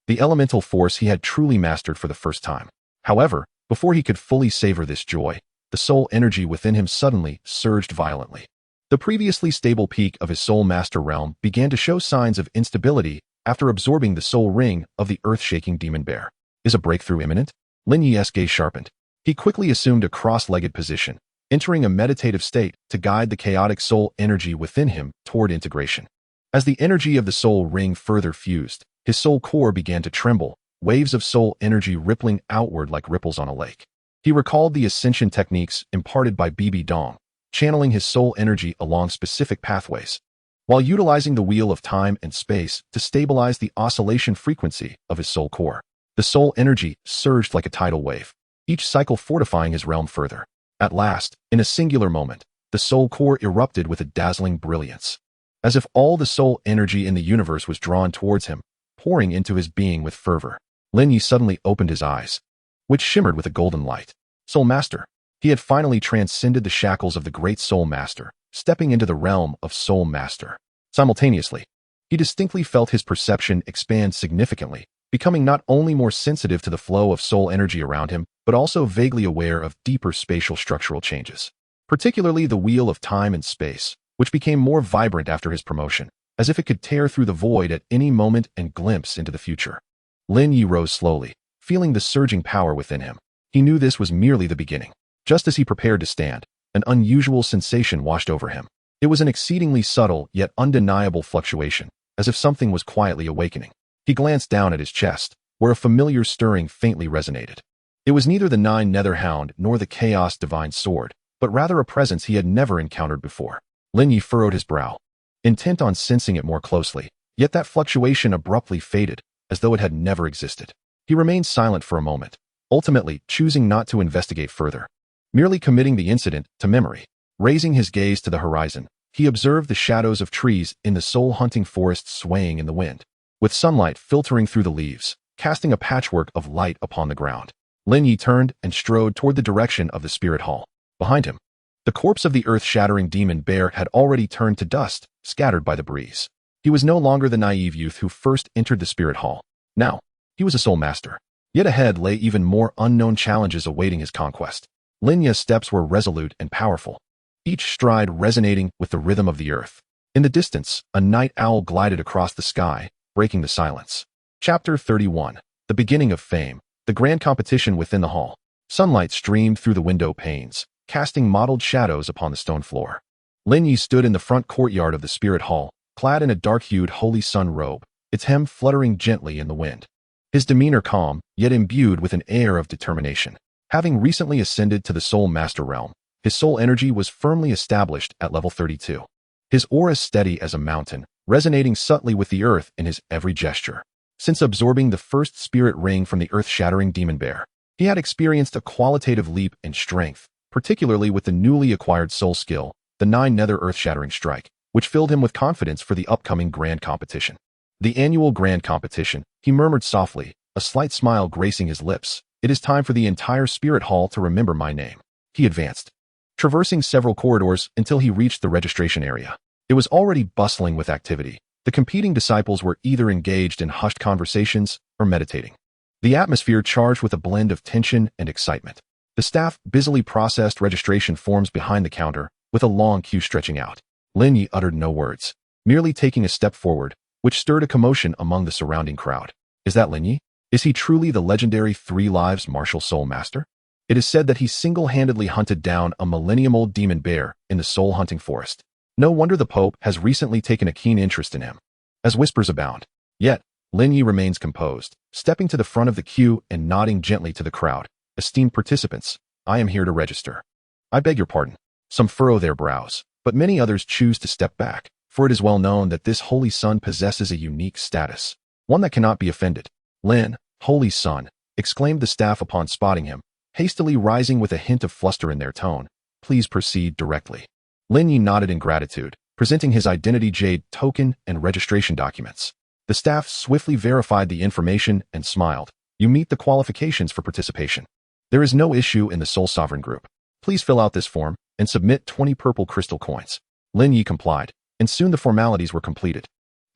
the elemental force he had truly mastered for the first time. However, before he could fully savor this joy, the soul energy within him suddenly surged violently. The previously stable peak of his soul master realm began to show signs of instability after absorbing the soul ring of the earth-shaking demon bear. Is a breakthrough imminent? Lin Ye's gaze sharpened. He quickly assumed a cross-legged position, entering a meditative state to guide the chaotic soul energy within him toward integration. As the energy of the soul ring further fused, his soul core began to tremble, waves of soul energy rippling outward like ripples on a lake. He recalled the ascension techniques imparted by Bibi Dong, channeling his soul energy along specific pathways, while utilizing the wheel of time and space to stabilize the oscillation frequency of his soul core. The soul energy surged like a tidal wave, each cycle fortifying his realm further. At last, in a singular moment, the soul core erupted with a dazzling brilliance, as if all the soul energy in the universe was drawn towards him, pouring into his being with fervor. Lin Ye suddenly opened his eyes, which shimmered with a golden light. Soul Master. He had finally transcended the shackles of the great Soul Master, stepping into the realm of Soul Master. Simultaneously, he distinctly felt his perception expand significantly, becoming not only more sensitive to the flow of soul energy around him, but also vaguely aware of deeper spatial structural changes, particularly the wheel of time and space, which became more vibrant after his promotion, as if it could tear through the void at any moment and glimpse into the future. Lin Ye rose slowly, feeling the surging power within him. He knew this was merely the beginning. Just as he prepared to stand, an unusual sensation washed over him. It was an exceedingly subtle yet undeniable fluctuation, as if something was quietly awakening. He glanced down at his chest, where a familiar stirring faintly resonated. It was neither the Nine Nether Howl nor the Chaos Divine Sword, but rather a presence he had never encountered before. Lin Ye furrowed his brow, intent on sensing it more closely, yet that fluctuation abruptly faded, as though it had never existed. He remained silent for a moment, ultimately choosing not to investigate further, merely committing the incident to memory. Raising his gaze to the horizon, he observed the shadows of trees in the soul-hunting forest swaying in the wind, with sunlight filtering through the leaves, casting a patchwork of light upon the ground. Lin Ye turned and strode toward the direction of the spirit hall. Behind him, the corpse of the earth-shattering demon bear had already turned to dust, scattered by the breeze. He was no longer the naive youth who first entered the spirit hall. Now, he was a soul master. Yet ahead lay even more unknown challenges awaiting his conquest. Lin Ye's steps were resolute and powerful, each stride resonating with the rhythm of the earth. In the distance, a night owl glided across the sky, breaking the silence. Chapter 31. The beginning of fame. The grand competition within the hall. Sunlight streamed through the window panes, casting mottled shadows upon the stone floor. Lin Ye stood in the front courtyard of the spirit hall, clad in a dark-hued holy sun robe, its hem fluttering gently in the wind. His demeanor calm, yet imbued with an air of determination. Having recently ascended to the soul master realm, his soul energy was firmly established at level 32. His aura steady as a mountain, resonating subtly with the earth in his every gesture. Since absorbing the first spirit ring from the earth-shattering demon bear, he had experienced a qualitative leap in strength, particularly with the newly acquired soul skill, the Nine Nether earth-shattering strike, which filled him with confidence for the upcoming grand competition. The annual grand competition, he murmured softly, a slight smile gracing his lips. It is time for the entire spirit hall to remember my name. He advanced, traversing several corridors until he reached the registration area. It was already bustling with activity. The competing disciples were either engaged in hushed conversations or meditating. The atmosphere charged with a blend of tension and excitement. The staff busily processed registration forms behind the counter, with a long queue stretching out. Lin Ye uttered no words, merely taking a step forward, which stirred a commotion among the surrounding crowd. Is that Lin Ye? Is he truly the legendary Three Lives martial soul master? It is said that he single-handedly hunted down a millennium-old demon bear in the soul-hunting forest. No wonder the Pope has recently taken a keen interest in him. As whispers abound. Yet, Lin Ye remains composed, stepping to the front of the queue and nodding gently to the crowd. Esteemed participants, I am here to register. I beg your pardon. Some furrow their brows, but many others choose to step back, for it is well known that this Holy Sun possesses a unique status, one that cannot be offended. Lin, Holy Sun, exclaimed the staff upon spotting him, hastily rising with a hint of fluster in their tone. Please proceed directly. Lin Ye nodded in gratitude, presenting his identity jade token and registration documents. The staff swiftly verified the information and smiled. You meet the qualifications for participation. There is no issue in the Soul Sovereign group. Please fill out this form and submit 20 purple crystal coins. Lin Ye complied, and soon the formalities were completed.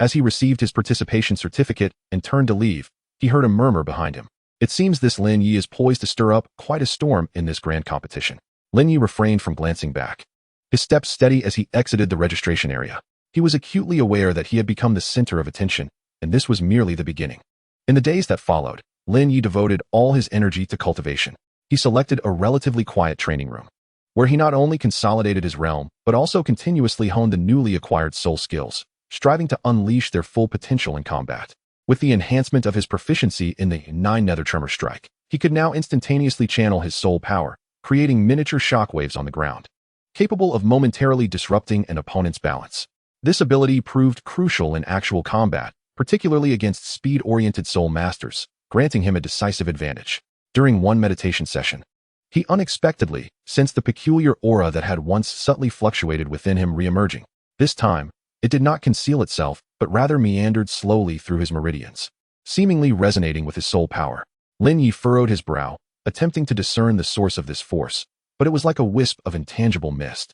As he received his participation certificate and turned to leave, he heard a murmur behind him. It seems this Lin Ye is poised to stir up quite a storm in this grand competition. Lin Ye refrained from glancing back, his steps steady as he exited the registration area. He was acutely aware that he had become the center of attention, and this was merely the beginning. In the days that followed, Lin Ye devoted all his energy to cultivation. He selected a relatively quiet training room, where he not only consolidated his realm, but also continuously honed the newly acquired soul skills, striving to unleash their full potential in combat. With the enhancement of his proficiency in the Nine Nether Tremor Strike, he could now instantaneously channel his soul power, creating miniature shockwaves on the ground, capable of momentarily disrupting an opponent's balance. This ability proved crucial in actual combat, particularly against speed-oriented soul masters, granting him a decisive advantage. During one meditation session, he unexpectedly sensed the peculiar aura that had once subtly fluctuated within him re-emerging. This time, it did not conceal itself, but rather meandered slowly through his meridians, seemingly resonating with his soul power. Lin Ye furrowed his brow, attempting to discern the source of this force, but it was like a wisp of intangible mist,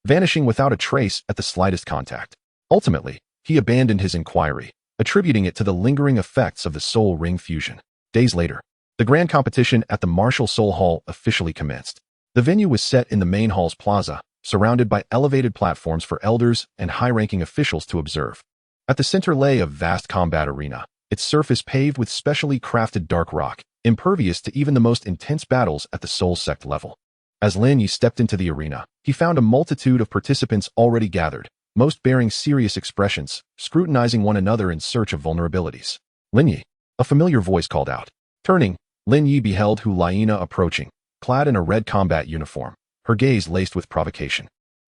vanishing without a trace at the slightest contact. Ultimately, he abandoned his inquiry, attributing it to the lingering effects of the soul ring fusion. Days later, the grand competition at the Martial Soul Hall officially commenced. The venue was set in the main hall's plaza, surrounded by elevated platforms for elders and high-ranking officials to observe. At the center lay a vast combat arena, its surface paved with specially crafted dark rock, impervious to even the most intense battles at the soul sect level. As Lin Ye stepped into the arena, he found a multitude of participants already gathered, most bearing serious expressions, scrutinizing one another in search of vulnerabilities. Lin Ye, a familiar voice called out. Turning, Lin Ye beheld Hu Liena approaching, clad in a red combat uniform, her gaze laced with provocation.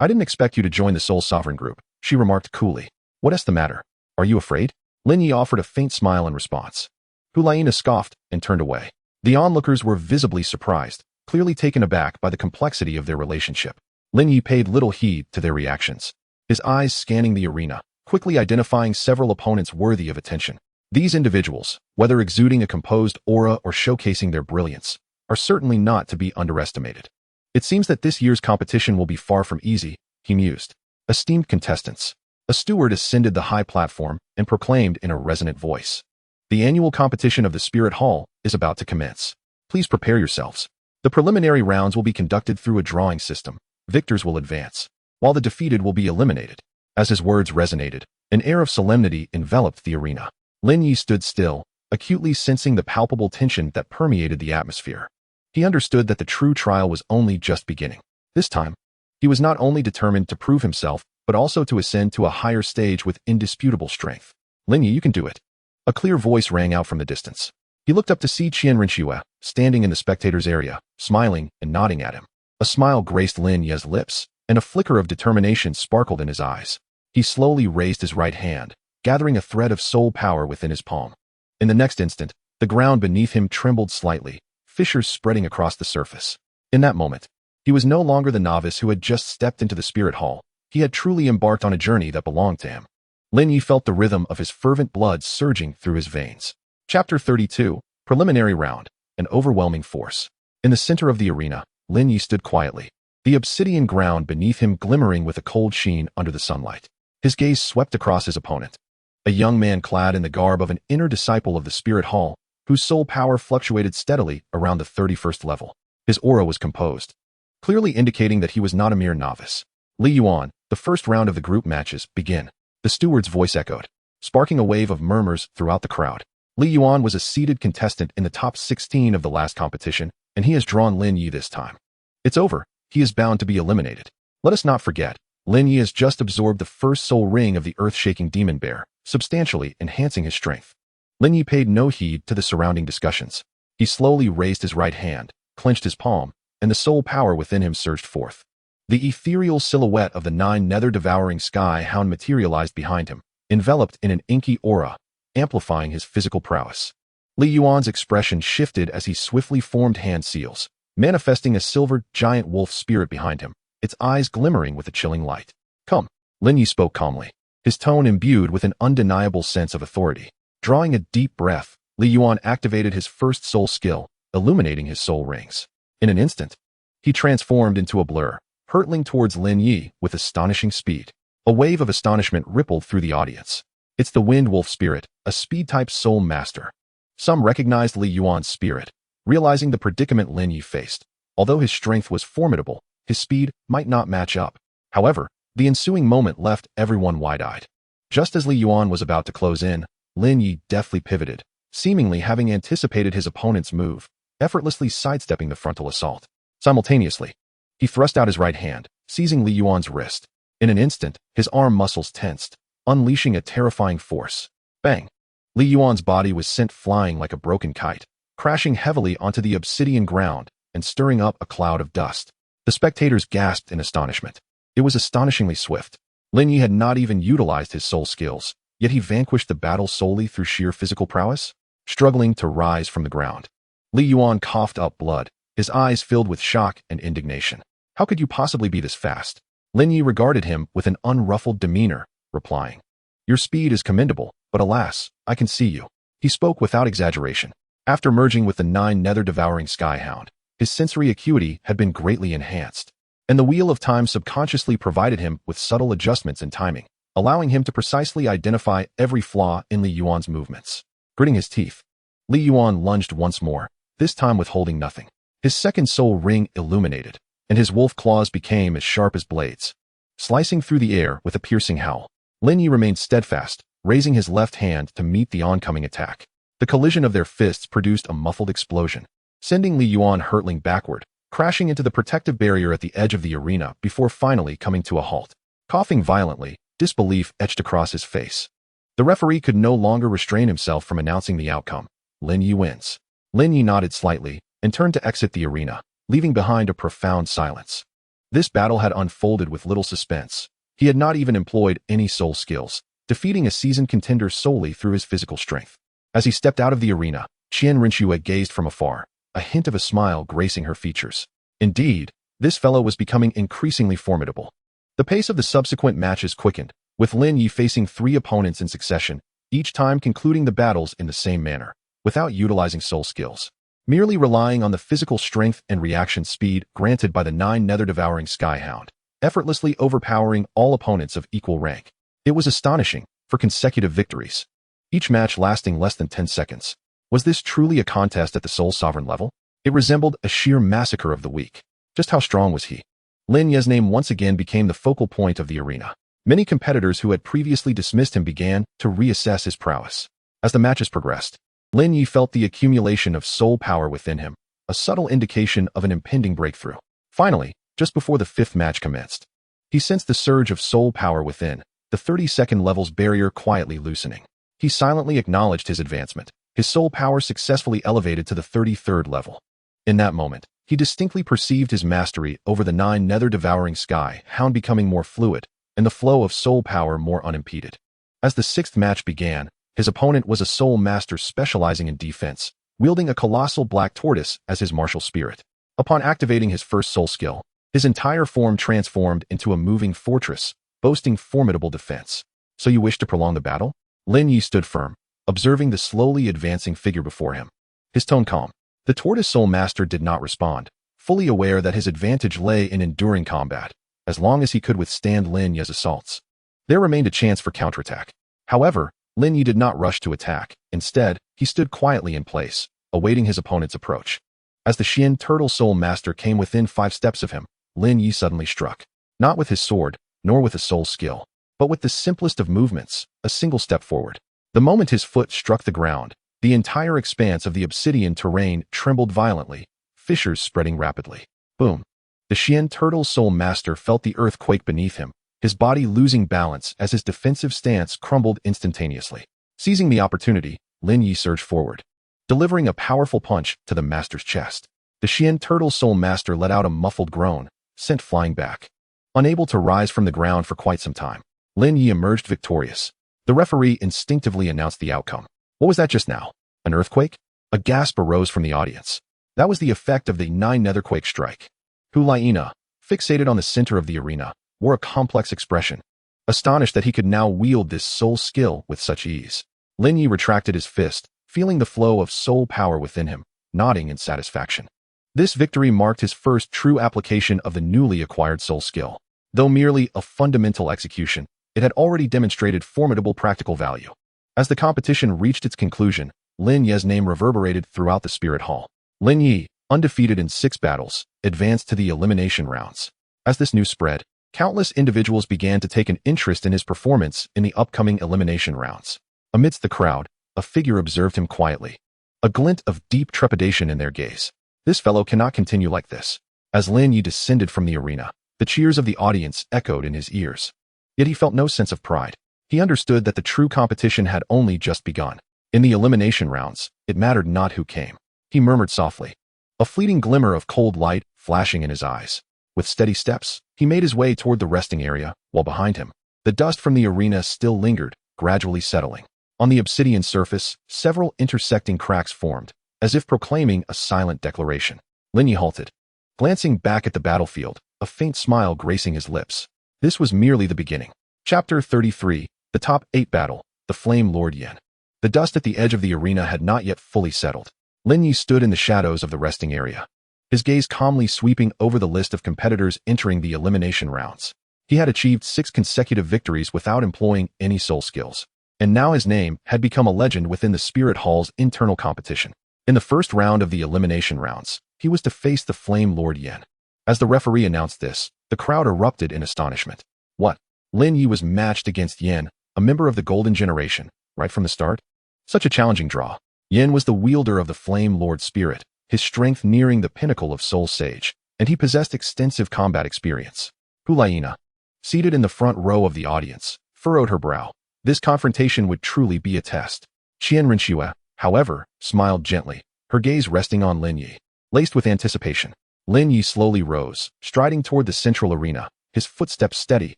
I didn't expect you to join the Soul Sovereign group, she remarked coolly. What's the matter? Are you afraid? Lin Ye offered a faint smile in response. Hu Liena scoffed and turned away. The onlookers were visibly surprised, clearly taken aback by the complexity of their relationship. Lin Ye paid little heed to their reactions, his eyes scanning the arena, quickly identifying several opponents worthy of attention. These individuals, whether exuding a composed aura or showcasing their brilliance, are certainly not to be underestimated. It seems that this year's competition will be far from easy, he mused. Esteemed contestants. A steward ascended the high platform and proclaimed in a resonant voice. The annual competition of the Spirit Hall is about to commence. Please prepare yourselves. The preliminary rounds will be conducted through a drawing system. Victors will advance, while the defeated will be eliminated. As his words resonated, an air of solemnity enveloped the arena. Lin Ye stood still, acutely sensing the palpable tension that permeated the atmosphere. He understood that the true trial was only just beginning. This time, he was not only determined to prove himself, but also to ascend to a higher stage with indisputable strength. Lin Ye, you can do it. A clear voice rang out from the distance. He looked up to see Qian Renxue, standing in the spectators' area, smiling and nodding at him. A smile graced Lin Ye's lips, and a flicker of determination sparkled in his eyes. He slowly raised his right hand, gathering a thread of soul power within his palm. In the next instant, the ground beneath him trembled slightly, fissures spreading across the surface. In that moment, he was no longer the novice who had just stepped into the Spirit Hall. He had truly embarked on a journey that belonged to him. Lin Ye felt the rhythm of his fervent blood surging through his veins. Chapter 32, Preliminary Round, an Overwhelming Force. In the center of the arena, Lin Ye stood quietly, the obsidian ground beneath him glimmering with a cold sheen under the sunlight. His gaze swept across his opponent, a young man clad in the garb of an inner disciple of the Spirit Hall, whose soul power fluctuated steadily around the 31st level. His aura was composed, clearly indicating that he was not a mere novice. Li Yuan, the first round of the group matches, begin. The steward's voice echoed, sparking a wave of murmurs throughout the crowd. Li Yuan was a seeded contestant in the top 16 of the last competition, and he has drawn Lin Ye this time. It's over. He is bound to be eliminated. Let us not forget, Lin Ye has just absorbed the first soul ring of the earth-shaking demon bear, substantially enhancing his strength. Lin Ye paid no heed to the surrounding discussions. He slowly raised his right hand, clenched his palm, and the soul power within him surged forth. The ethereal silhouette of the Nine Nether devouring sky hound materialized behind him, enveloped in an inky aura, amplifying his physical prowess. Li Yuan's expression shifted as he swiftly formed hand seals, manifesting a silver giant wolf spirit behind him, its eyes glimmering with a chilling light. Come, Lin Ye spoke calmly, his tone imbued with an undeniable sense of authority. Drawing a deep breath, Li Yuan activated his first soul skill, illuminating his soul rings. In an instant, he transformed into a blur, hurtling towards Lin Ye with astonishing speed. A wave of astonishment rippled through the audience. It's the Wind Wolf Spirit, a speed-type soul master. Some recognized Li Yuan's spirit, realizing the predicament Lin Ye faced. Although his strength was formidable, his speed might not match up. However, the ensuing moment left everyone wide-eyed. Just as Li Yuan was about to close in, Lin Ye deftly pivoted, seemingly having anticipated his opponent's move, effortlessly sidestepping the frontal assault. Simultaneously, he thrust out his right hand, seizing Li Yuan's wrist. In an instant, his arm muscles tensed, unleashing a terrifying force. Bang! Li Yuan's body was sent flying like a broken kite, crashing heavily onto the obsidian ground and stirring up a cloud of dust. The spectators gasped in astonishment. It was astonishingly swift. Lin Ye had not even utilized his soul skills, yet he vanquished the battle solely through sheer physical prowess. Struggling to rise from the ground, Li Yuan coughed up blood, his eyes filled with shock and indignation. How could you possibly be this fast? Lin Ye regarded him with an unruffled demeanor, replying, Your speed is commendable, but alas, I can see you. He spoke without exaggeration. After merging with the Nine Nether devouring skyhound, his sensory acuity had been greatly enhanced, and the wheel of time subconsciously provided him with subtle adjustments in timing, allowing him to precisely identify every flaw in Li Yuan's movements. Gritting his teeth, Li Yuan lunged once more, this time withholding nothing. His second soul ring illuminated, and his wolf claws became as sharp as blades. Slicing through the air with a piercing howl, Lin Ye remained steadfast, raising his left hand to meet the oncoming attack. The collision of their fists produced a muffled explosion, sending Li Yuan hurtling backward, crashing into the protective barrier at the edge of the arena before finally coming to a halt. Coughing violently, disbelief etched across his face. The referee could no longer restrain himself from announcing the outcome. Lin Ye wins. Lin Ye nodded slightly and turned to exit the arena, leaving behind a profound silence. This battle had unfolded with little suspense. He had not even employed any soul skills, defeating a seasoned contender solely through his physical strength. As he stepped out of the arena, Qian Renxue gazed from afar, a hint of a smile gracing her features. Indeed, this fellow was becoming increasingly formidable. The pace of the subsequent matches quickened, with Lin Ye facing 3 opponents in succession, each time concluding the battles in the same manner, without utilizing soul skills, merely relying on the physical strength and reaction speed granted by the Nine Nether devouring Skyhound, effortlessly overpowering all opponents of equal rank. It was astonishing, for consecutive victories, each match lasting less than 10 seconds. Was this truly a contest at the Soul Sovereign level? It resembled a sheer massacre of the weak. Just how strong was he? Lin Ye's name once again became the focal point of the arena. Many competitors who had previously dismissed him began to reassess his prowess. As the matches progressed, Lin Ye felt the accumulation of soul power within him, a subtle indication of an impending breakthrough. Finally, just before the 5th match commenced, he sensed the surge of soul power within, the 30-second level's barrier quietly loosening. He silently acknowledged his advancement, his soul power successfully elevated to the 33rd level. In that moment, he distinctly perceived his mastery over the Nine Nether devouring Skyhound becoming more fluid, and the flow of soul power more unimpeded. As the 6th match began, his opponent was a soul master specializing in defense, wielding a colossal black tortoise as his martial spirit. Upon activating his first soul skill, his entire form transformed into a moving fortress, boasting formidable defense. So you wish to prolong the battle? Lin Ye stood firm, observing the slowly advancing figure before him. His tone calm. The tortoise soul master did not respond, fully aware that his advantage lay in enduring combat, as long as he could withstand Lin Ye's assaults. There remained a chance for counterattack. However, Lin Ye did not rush to attack. Instead, he stood quietly in place, awaiting his opponent's approach. As the Qian Turtle Soul Master came within 5 steps of him, Lin Ye suddenly struck. Not with his sword, nor with a soul skill, but with the simplest of movements, a single step forward. The moment his foot struck the ground, the entire expanse of the obsidian terrain trembled violently, fissures spreading rapidly. Boom. The Qian Turtle Soul Master felt the earth quake beneath him, his body losing balance as his defensive stance crumbled instantaneously. Seizing the opportunity, Lin Ye surged forward, delivering a powerful punch to the master's chest. The Qian Turtle Soul Master let out a muffled groan, sent flying back. Unable to rise from the ground for quite some time, Lin Ye emerged victorious. The referee instinctively announced the outcome. What was that just now? An earthquake? A gasp arose from the audience. That was the effect of the 9 Netherquake strike. Hu Liena, fixated on the center of the arena, wore a complex expression, astonished that he could now wield this soul skill with such ease. Lin Ye retracted his fist, feeling the flow of soul power within him, nodding in satisfaction. This victory marked his first true application of the newly acquired soul skill. Though merely a fundamental execution, it had already demonstrated formidable practical value. As the competition reached its conclusion, Lin Ye's name reverberated throughout the Spirit Hall. Lin Ye, undefeated in 6 battles, advanced to the elimination rounds. As this news spread, countless individuals began to take an interest in his performance in the upcoming elimination rounds. Amidst the crowd, a figure observed him quietly, a glint of deep trepidation in their gaze. This fellow cannot continue like this. As Lin Ye descended from the arena, the cheers of the audience echoed in his ears. Yet he felt no sense of pride. He understood that the true competition had only just begun. In the elimination rounds, it mattered not who came. He murmured softly, a fleeting glimmer of cold light flashing in his eyes. With steady steps, he made his way toward the resting area, while behind him, the dust from the arena still lingered, gradually settling. On the obsidian surface, several intersecting cracks formed, as if proclaiming a silent declaration. Lin Ye halted, glancing back at the battlefield, a faint smile gracing his lips. This was merely the beginning. Chapter 33, the Top 8 Battle, the Flame Lord Yen. The dust at the edge of the arena had not yet fully settled. Lin Ye stood in the shadows of the resting area, his gaze calmly sweeping over the list of competitors entering the elimination rounds. He had achieved 6 consecutive victories without employing any soul skills, and now his name had become a legend within the Spirit Hall's internal competition. In the first round of the elimination rounds, he was to face the Flame Lord Yen. As the referee announced this, the crowd erupted in astonishment. What? Lin Ye was matched against Yen, a member of the Golden Generation, right from the start? Such a challenging draw. Yin was the wielder of the Flame Lord spirit, his strength nearing the pinnacle of Soul Sage, and he possessed extensive combat experience. Hulayina, seated in the front row of the audience, furrowed her brow. This confrontation would truly be a test. Qian Renxue, however, smiled gently, her gaze resting on Lin Ye. Laced with anticipation, Lin Ye slowly rose, striding toward the central arena, his footsteps steady,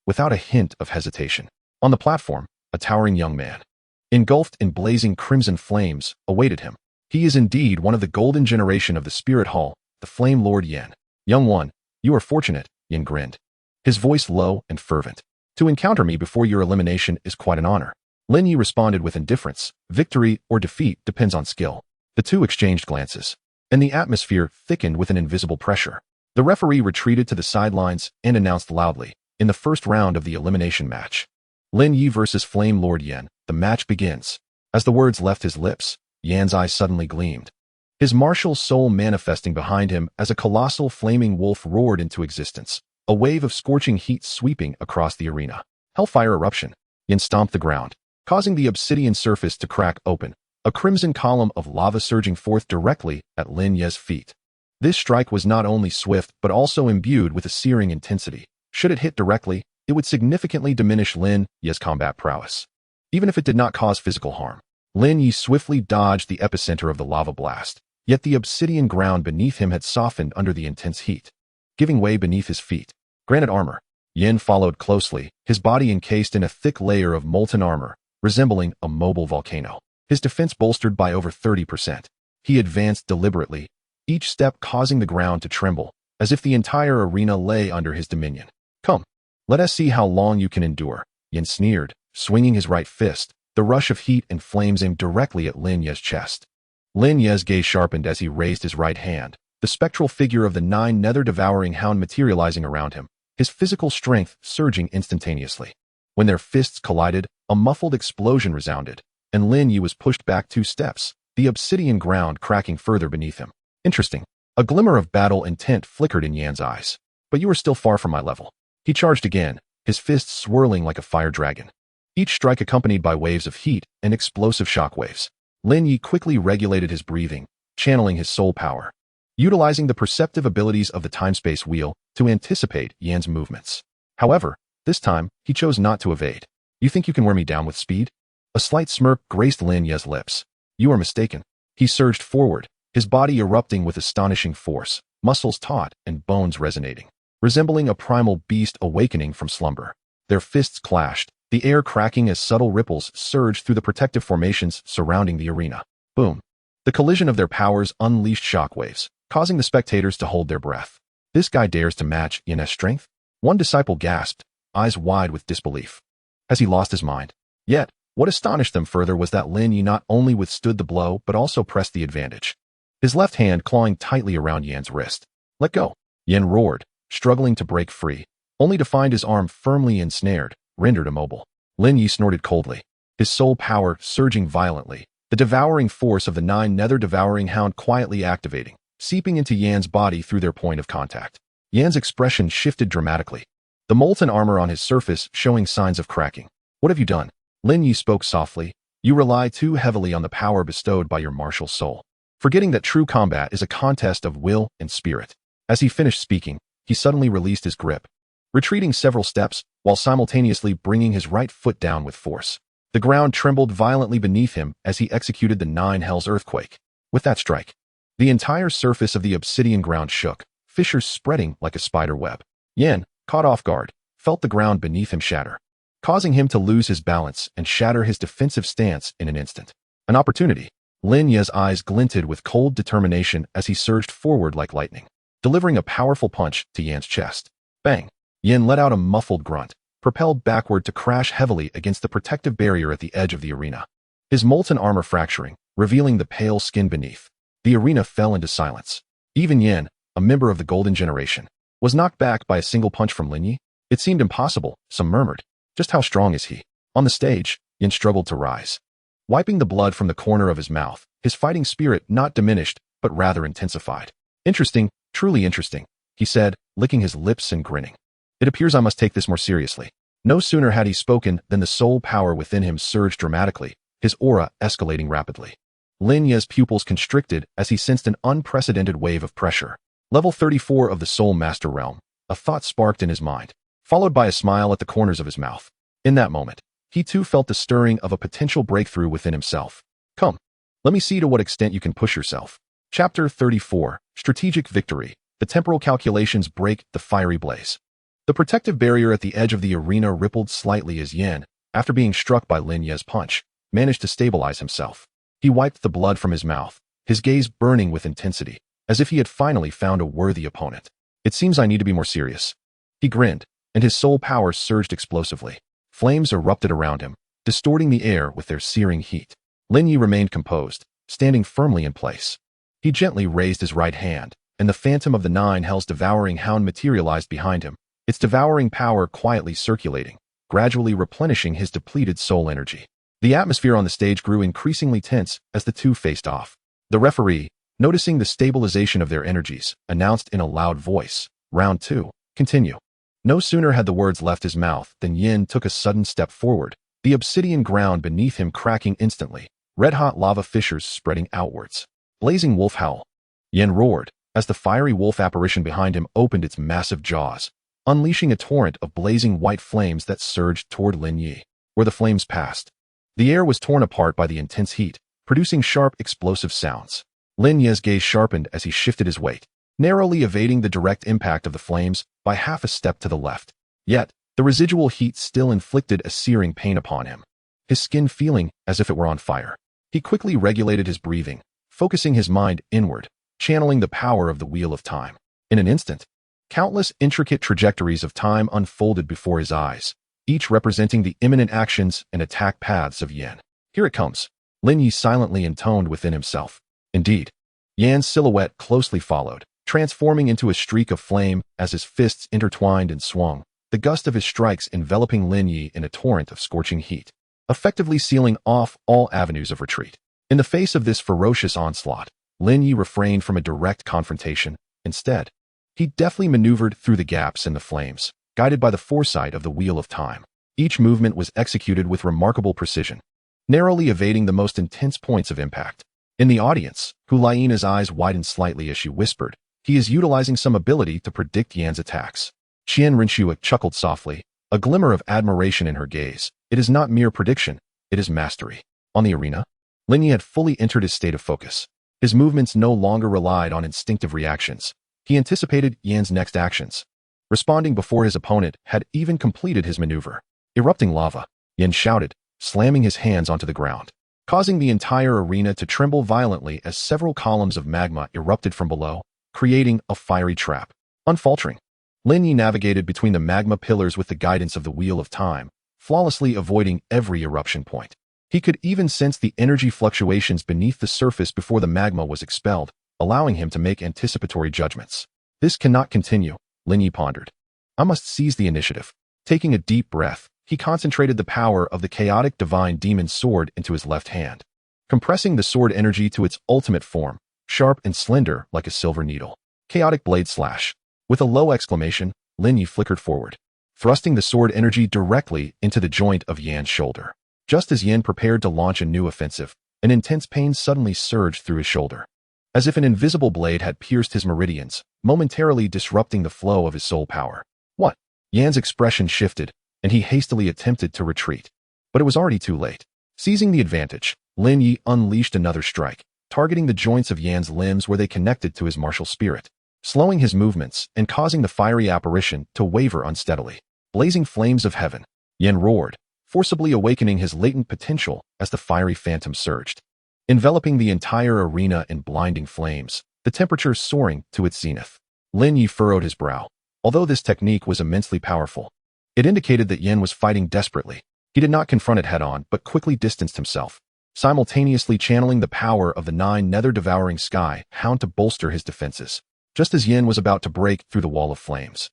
without a hint of hesitation. On the platform, a towering young man, engulfed in blazing crimson flames, awaited him. He is indeed one of the golden generation of the Spirit Hall, the Flame Lord Yin. Young one, you are fortunate, Yin grinned, his voice low and fervent. To encounter me before your elimination is quite an honor. Lin Ye responded with indifference. Victory or defeat depends on skill. The two exchanged glances, and the atmosphere thickened with an invisible pressure. The referee retreated to the sidelines and announced loudly, in the first round of the elimination match, Lin Ye versus Flame Lord Yin, the match begins. As the words left his lips, Yan's eyes suddenly gleamed, his martial soul manifesting behind him as a colossal flaming wolf roared into existence, a wave of scorching heat sweeping across the arena. Hellfire eruption. Yin stomped the ground, causing the obsidian surface to crack open, a crimson column of lava surging forth directly at Lin Ye's feet. This strike was not only swift but also imbued with a searing intensity. Should it hit directly, it would significantly diminish Lin Ye's combat prowess. Even if it did not cause physical harm, Lin Ye swiftly dodged the epicenter of the lava blast, yet the obsidian ground beneath him had softened under the intense heat, giving way beneath his feet. Granite armor. Yin followed closely, his body encased in a thick layer of molten armor, resembling a mobile volcano. His defense bolstered by over 30%. He advanced deliberately, each step causing the ground to tremble, as if the entire arena lay under his dominion. Come, let us see how long you can endure, Yin sneered, swinging his right fist, the rush of heat and flames aimed directly at Lin Ye's chest. Lin Ye's gaze sharpened as he raised his right hand, the spectral figure of the Nine Nether Devouring Hound materializing around him, his physical strength surging instantaneously. When their fists collided, a muffled explosion resounded, and Lin Ye was pushed back 2 steps, the obsidian ground cracking further beneath him. Interesting. A glimmer of battle intent flickered in Yan's eyes. But you are still far from my level. He charged again, his fists swirling like a fire dragon, each strike accompanied by waves of heat and explosive shockwaves. Lin Ye quickly regulated his breathing, channeling his soul power, utilizing the perceptive abilities of the time-space wheel to anticipate Yan's movements. However, this time, he chose not to evade. You think you can wear me down with speed? A slight smirk graced Lin Ye's lips. You are mistaken. He surged forward, his body erupting with astonishing force, muscles taut and bones resonating, resembling a primal beast awakening from slumber. Their fists clashed, the air cracking as subtle ripples surged through the protective formations surrounding the arena. Boom. The collision of their powers unleashed shockwaves, causing the spectators to hold their breath. This guy dares to match Yin's strength? One disciple gasped, eyes wide with disbelief. Has he lost his mind? Yet, what astonished them further was that Lin Ye not only withstood the blow but also pressed the advantage, his left hand clawing tightly around Yan's wrist. Let go. Yin roared, struggling to break free, only to find his arm firmly ensnared, rendered immobile. Lin Ye snorted coldly, his soul power surging violently, the devouring force of the Nine Nether Devouring Hound quietly activating, seeping into Yan's body through their point of contact. Yan's expression shifted dramatically, the molten armor on his surface showing signs of cracking. What have you done? Lin Ye spoke softly. You rely too heavily on the power bestowed by your martial soul, forgetting that true combat is a contest of will and spirit. As he finished speaking, he suddenly released his grip, retreating several steps while simultaneously bringing his right foot down with force. The ground trembled violently beneath him as he executed the 9 Hells earthquake. With that strike, the entire surface of the obsidian ground shook, fissures spreading like a spider web. Yin, caught off guard, felt the ground beneath him shatter, causing him to lose his balance and shatter his defensive stance in an instant. An opportunity. Lin Ye's eyes glinted with cold determination as he surged forward like lightning, delivering a powerful punch to Yan's chest. Bang! Yin let out a muffled grunt, propelled backward to crash heavily against the protective barrier at the edge of the arena, his molten armor fracturing, revealing the pale skin beneath. The arena fell into silence. Even Yin, a member of the Golden Generation, was knocked back by a single punch from Lin Ye. It seemed impossible, some murmured. Just how strong is he? On the stage, Yin struggled to rise, wiping the blood from the corner of his mouth, his fighting spirit not diminished, but rather intensified. Interesting, truly interesting, he said, licking his lips and grinning. It appears I must take this more seriously. No sooner had he spoken than the soul power within him surged dramatically, his aura escalating rapidly. Lin Ye's pupils constricted as he sensed an unprecedented wave of pressure. Level 34 of the Soul Master Realm. A thought sparked in his mind, followed by a smile at the corners of his mouth. In that moment, he too felt the stirring of a potential breakthrough within himself. Come, let me see to what extent you can push yourself. Chapter 34. Strategic Victory. The temporal calculations break the fiery blaze. The protective barrier at the edge of the arena rippled slightly as Yan, after being struck by Lin Ye's punch, managed to stabilize himself. He wiped the blood from his mouth, his gaze burning with intensity, as if he had finally found a worthy opponent. It seems I need to be more serious. He grinned, and his soul power surged explosively. Flames erupted around him, distorting the air with their searing heat. Lin Ye remained composed, standing firmly in place. He gently raised his right hand, and the phantom of the Nine Hell's devouring hound materialized behind him, its devouring power quietly circulating, gradually replenishing his depleted soul energy. The atmosphere on the stage grew increasingly tense as the two faced off. The referee, noticing the stabilization of their energies, announced in a loud voice, "Round 2, continue." No sooner had the words left his mouth than Yin took a sudden step forward, the obsidian ground beneath him cracking instantly, red-hot lava fissures spreading outwards. Blazing wolf howl. Yin roared, as the fiery wolf apparition behind him opened its massive jaws, unleashing a torrent of blazing white flames that surged toward Lin Ye. Where the flames passed, the air was torn apart by the intense heat, producing sharp, explosive sounds. Lin Ye's gaze sharpened as he shifted his weight, narrowly evading the direct impact of the flames by half a step to the left. Yet, the residual heat still inflicted a searing pain upon him, his skin feeling as if it were on fire. He quickly regulated his breathing, focusing his mind inward, channeling the power of the Wheel of Time. In an instant, countless intricate trajectories of time unfolded before his eyes, each representing the imminent actions and attack paths of Yan. Here it comes, Lin Ye silently intoned within himself. Indeed, Yan's silhouette closely followed, transforming into a streak of flame as his fists intertwined and swung, the gust of his strikes enveloping Lin Ye in a torrent of scorching heat, effectively sealing off all avenues of retreat. In the face of this ferocious onslaught, Lin Ye refrained from a direct confrontation. Instead, he deftly maneuvered through the gaps in the flames, guided by the foresight of the Wheel of Time. Each movement was executed with remarkable precision, narrowly evading the most intense points of impact. In the audience, Hulaiina's eyes widened slightly as she whispered, "He is utilizing some ability to predict Yan's attacks." Qian Renxue chuckled softly, a glimmer of admiration in her gaze. It is not mere prediction, it is mastery. On the arena, Lin Ye had fully entered his state of focus. His movements no longer relied on instinctive reactions. He anticipated Yan's next actions, responding before his opponent had even completed his maneuver. Erupting lava, Yan shouted, slamming his hands onto the ground, causing the entire arena to tremble violently as several columns of magma erupted from below, creating a fiery trap. Unfaltering, Lin Ye navigated between the magma pillars with the guidance of the Wheel of Time, flawlessly avoiding every eruption point. He could even sense the energy fluctuations beneath the surface before the magma was expelled, allowing him to make anticipatory judgments. This cannot continue, Lin Ye pondered. I must seize the initiative. Taking a deep breath, he concentrated the power of the chaotic divine demon sword into his left hand, compressing the sword energy to its ultimate form, sharp and slender like a silver needle. Chaotic blade slash. With a low exclamation, Lin Ye flickered forward, thrusting the sword energy directly into the joint of Yan's shoulder. Just as Yan prepared to launch a new offensive, an intense pain suddenly surged through his shoulder, as if an invisible blade had pierced his meridians, momentarily disrupting the flow of his soul power. What? Yan's expression shifted, and he hastily attempted to retreat. But it was already too late. Seizing the advantage, Lin Ye unleashed another strike, targeting the joints of Yan's limbs where they connected to his martial spirit, slowing his movements and causing the fiery apparition to waver unsteadily. Blazing flames of heaven, Yan roared, forcibly awakening his latent potential as the fiery phantom surged, enveloping the entire arena in blinding flames, the temperature soaring to its zenith. Lin Ye furrowed his brow. Although this technique was immensely powerful, it indicated that Yan was fighting desperately. He did not confront it head-on, but quickly distanced himself, simultaneously channeling the power of the Nine Nether devouring sky hound to bolster his defenses. Just as Yan was about to break through the wall of flames,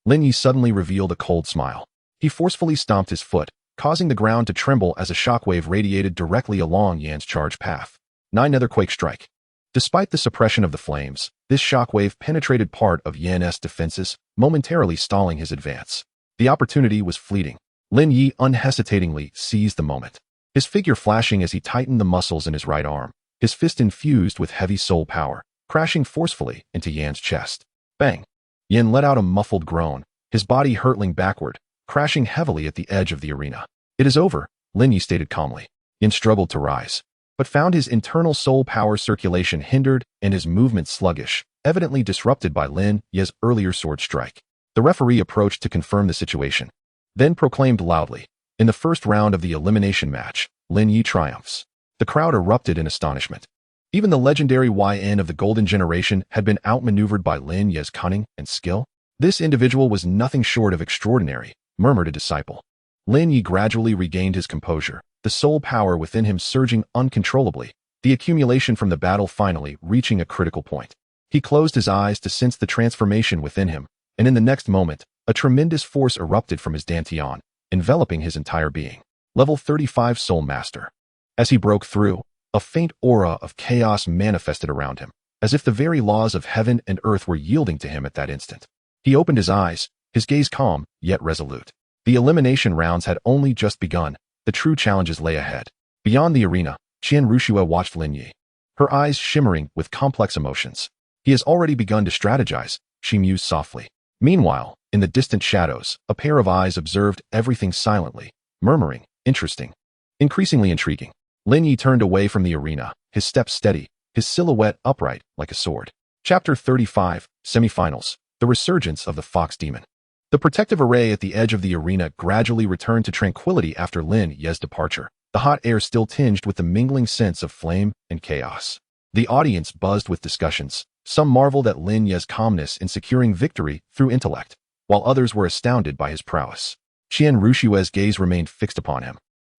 Lin Ye suddenly revealed a cold smile. He forcefully stomped his foot, causing the ground to tremble as a shockwave radiated directly along Yan's charge path. Nine Nether Quake Strike. Despite the suppression of the flames, this shockwave penetrated part of Yan's defenses, momentarily stalling his advance. The opportunity was fleeting. Lin Ye unhesitatingly seized the moment, his figure flashing as he tightened the muscles in his right arm, his fist infused with heavy soul power, crashing forcefully into Yan's chest. Bang! Yan let out a muffled groan, his body hurtling backward, crashing heavily at the edge of the arena. It is over, Lin Ye stated calmly. Yan struggled to rise, but found his internal soul power circulation hindered and his movement sluggish, evidently disrupted by Lin Ye's earlier sword strike. The referee approached to confirm the situation, then proclaimed loudly, "In the first round of the elimination match, Lin Ye triumphs." The crowd erupted in astonishment. Even the legendary YN of the Golden Generation had been outmaneuvered by Lin Ye's cunning and skill. This individual was nothing short of extraordinary, murmured a disciple. Lin Ye gradually regained his composure, the soul power within him surging uncontrollably, the accumulation from the battle finally reaching a critical point. He closed his eyes to sense the transformation within him, and in the next moment, a tremendous force erupted from his dantian, enveloping his entire being. Level 35 Soul Master. As he broke through, a faint aura of chaos manifested around him, as if the very laws of heaven and earth were yielding to him at that instant. He opened his eyes, his gaze calm, yet resolute. The elimination rounds had only just begun, the true challenges lay ahead. Beyond the arena, Qian Renxue watched Lin Ye, her eyes shimmering with complex emotions. He has already begun to strategize, she mused softly. Meanwhile, in the distant shadows, a pair of eyes observed everything silently, murmuring, "Interesting. Increasingly intriguing." Lin Ye turned away from the arena, his steps steady, his silhouette upright like a sword. Chapter 35, Semifinals, The Resurgence of the Fox Demon. The protective array at the edge of the arena gradually returned to tranquility after Lin Ye's departure, the hot air still tinged with the mingling sense of flame and chaos. The audience buzzed with discussions. Some marveled at Lin Ye's calmness in securing victory through intellect, while others were astounded by his prowess. Qian Renxue's gaze remained fixed upon him,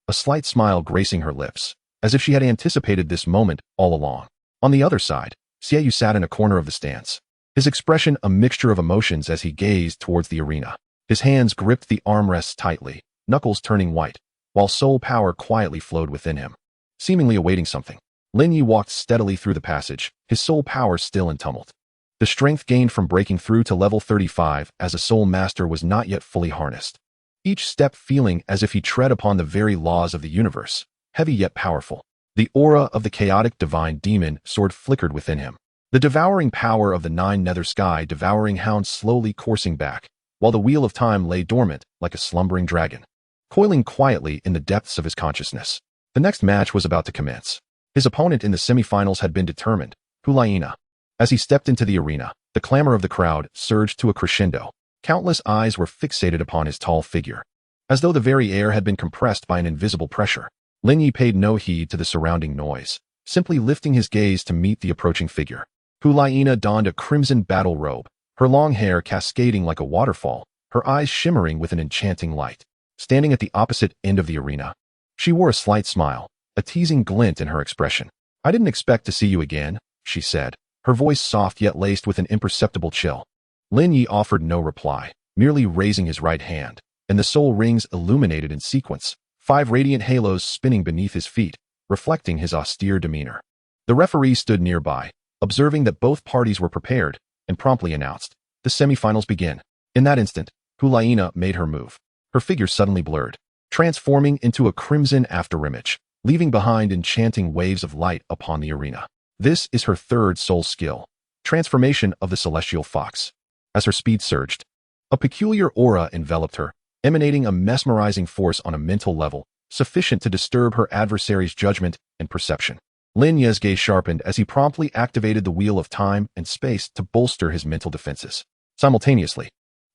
a slight smile gracing her lips, as if she had anticipated this moment all along. On the other side, Xiaoyu sat in a corner of the stands, his expression a mixture of emotions as he gazed towards the arena. His hands gripped the armrests tightly, knuckles turning white, while soul power quietly flowed within him, seemingly awaiting something. Lin Ye walked steadily through the passage, his soul power still in tumult. The strength gained from breaking through to level 35 as a soul master was not yet fully harnessed. Each step feeling as if he tread upon the very laws of the universe, heavy yet powerful. The aura of the chaotic divine demon sword flickered within him. The devouring power of the Nine Nether Sky devouring hound slowly coursing back, while the wheel of time lay dormant like a slumbering dragon, coiling quietly in the depths of his consciousness. The next match was about to commence. His opponent in the semifinals had been determined, Hulaina. As he stepped into the arena, the clamor of the crowd surged to a crescendo. Countless eyes were fixated upon his tall figure, as though the very air had been compressed by an invisible pressure. Lin Ye paid no heed to the surrounding noise, simply lifting his gaze to meet the approaching figure. Hulaina donned a crimson battle robe, her long hair cascading like a waterfall, her eyes shimmering with an enchanting light. Standing at the opposite end of the arena, she wore a slight smile, a teasing glint in her expression. "I didn't expect to see you again," she said, her voice soft yet laced with an imperceptible chill. Lin Ye offered no reply, merely raising his right hand, and the soul rings illuminated in sequence, 5 radiant halos spinning beneath his feet, reflecting his austere demeanor. The referee stood nearby, observing that both parties were prepared, and promptly announced, "The semifinals begin." In that instant, Hulaina made her move. Her figure suddenly blurred, transforming into a crimson afterimage, leaving behind enchanting waves of light upon the arena. This is her third soul skill, Transformation of the Celestial Fox. As her speed surged, a peculiar aura enveloped her, emanating a mesmerizing force on a mental level, sufficient to disturb her adversary's judgment and perception. Lin Ye's gaze sharpened as he promptly activated the wheel of time and space to bolster his mental defenses. Simultaneously,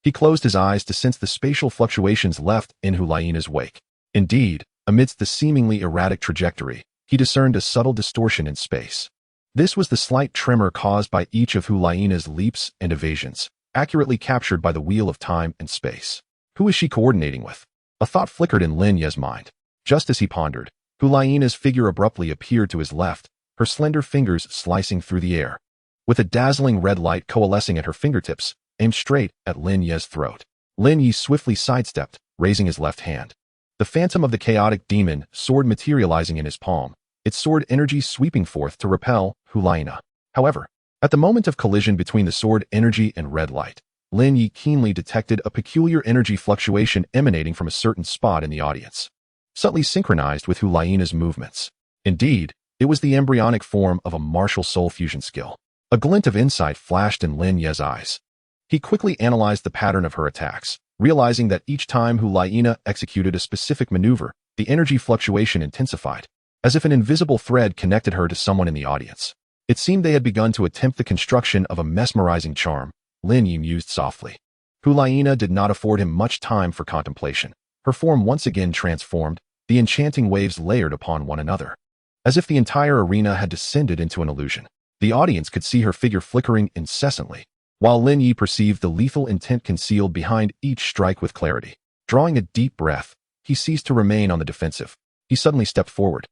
he closed his eyes to sense the spatial fluctuations left in Hulaina's wake. Indeed, amidst the seemingly erratic trajectory, he discerned a subtle distortion in space. This was the slight tremor caused by each of Hulaina's leaps and evasions, accurately captured by the wheel of time and space. Who is she coordinating with? A thought flickered in Lin Ye's mind. Just as he pondered, Hulaina's figure abruptly appeared to his left, her slender fingers slicing through the air. With a dazzling red light coalescing at her fingertips, aimed straight at Lin Ye's throat. Lin Ye swiftly sidestepped, raising his left hand. The phantom of the chaotic demon sword materializing in his palm, its sword energy sweeping forth to repel Hulaina. However, at the moment of collision between the sword energy and red light, Lin Ye keenly detected a peculiar energy fluctuation emanating from a certain spot in the audience, subtly synchronized with Hulaina's movements. Indeed, It was the embryonic form of a martial soul fusion skill. A glint of insight flashed in Lin Ye's eyes. He quickly analyzed the pattern of her attacks, realizing that each time Hulaina executed a specific maneuver, the energy fluctuation intensified, as if an invisible thread connected her to someone in the audience. It seemed they had begun to attempt the construction of a mesmerizing charm, Lin Ye mused softly. Hulaina did not afford him much time for contemplation. Her form once again transformed, the enchanting waves layered upon one another. As if the entire arena had descended into an illusion. The audience could see her figure flickering incessantly, while Lin Ye perceived the lethal intent concealed behind each strike with clarity. Drawing a deep breath, he ceased to remain on the defensive. He suddenly stepped forward,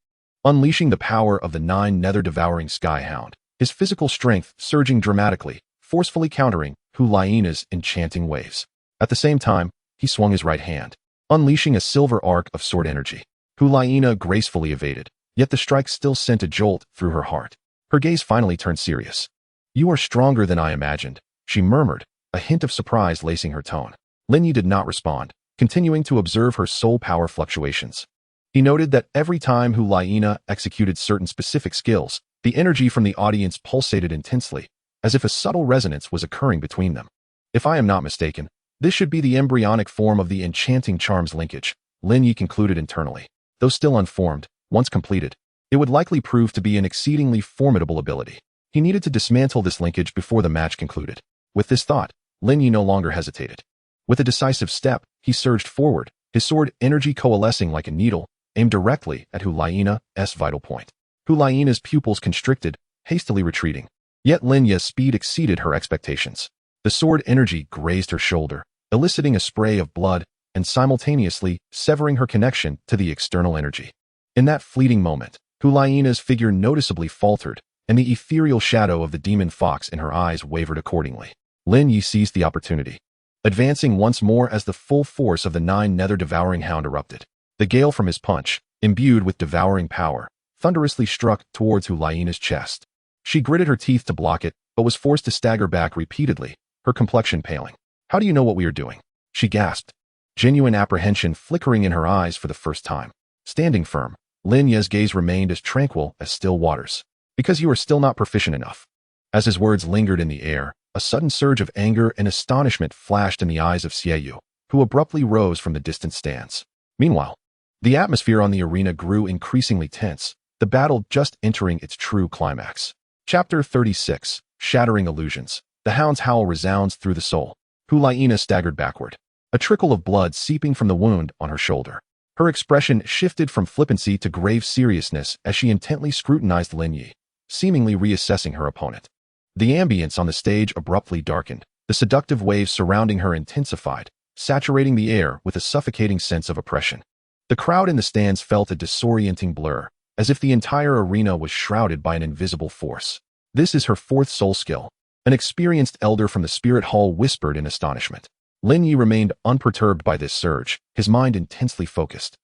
unleashing the power of the Nine Nether devouring skyhound, his physical strength surging dramatically, forcefully countering Hulaina's enchanting waves. At the same time, he swung his right hand, unleashing a silver arc of sword energy. Hulaina gracefully evaded, yet the strike still sent a jolt through her heart. Her gaze finally turned serious. "You are stronger than I imagined," she murmured, a hint of surprise lacing her tone. Lin Ye did not respond, continuing to observe her soul power fluctuations. He noted that every time Hulaina executed certain specific skills, the energy from the audience pulsated intensely, as if a subtle resonance was occurring between them. "If I am not mistaken, this should be the embryonic form of the enchanting charm's linkage," Lin Ye concluded internally. Though still unformed, once completed, it would likely prove to be an exceedingly formidable ability. He needed to dismantle this linkage before the match concluded. With this thought, Lin Ye no longer hesitated. With a decisive step, he surged forward, his sword energy coalescing like a needle, aimed directly at Hulaina's vital point. Hulaina's pupils constricted, hastily retreating. Yet Lin Ye's speed exceeded her expectations. The sword energy grazed her shoulder, eliciting a spray of blood and simultaneously severing her connection to the external energy. In that fleeting moment, Hulaina's figure noticeably faltered, and the ethereal shadow of the demon fox in her eyes wavered accordingly. Lin Ye seized the opportunity, advancing once more as the full force of the Nine Nether devouring hound erupted. The gale from his punch, imbued with devouring power, thunderously struck towards Hulaina's chest. She gritted her teeth to block it, but was forced to stagger back repeatedly, her complexion paling. "How do you know what we are doing?" she gasped, genuine apprehension flickering in her eyes for the first time. Standing firm, Lin Ye's gaze remained as tranquil as still waters. "Because you are still not proficient enough." As his words lingered in the air, a sudden surge of anger and astonishment flashed in the eyes of Xie, who abruptly rose from the distant stands. Meanwhile, the atmosphere on the arena grew increasingly tense, the battle just entering its true climax. Chapter 36, Shattering Illusions. The hound's howl resounds through the soul. Hulaina staggered backward, a trickle of blood seeping from the wound on her shoulder. Her expression shifted from flippancy to grave seriousness as she intently scrutinized Lin Ye, seemingly reassessing her opponent. The ambience on the stage abruptly darkened. The seductive waves surrounding her intensified, saturating the air with a suffocating sense of oppression. The crowd in the stands felt a disorienting blur, as if the entire arena was shrouded by an invisible force. "This is her fourth soul skill," an experienced elder from the spirit hall whispered in astonishment. Lin Ye remained unperturbed by this surge, his mind intensely focused.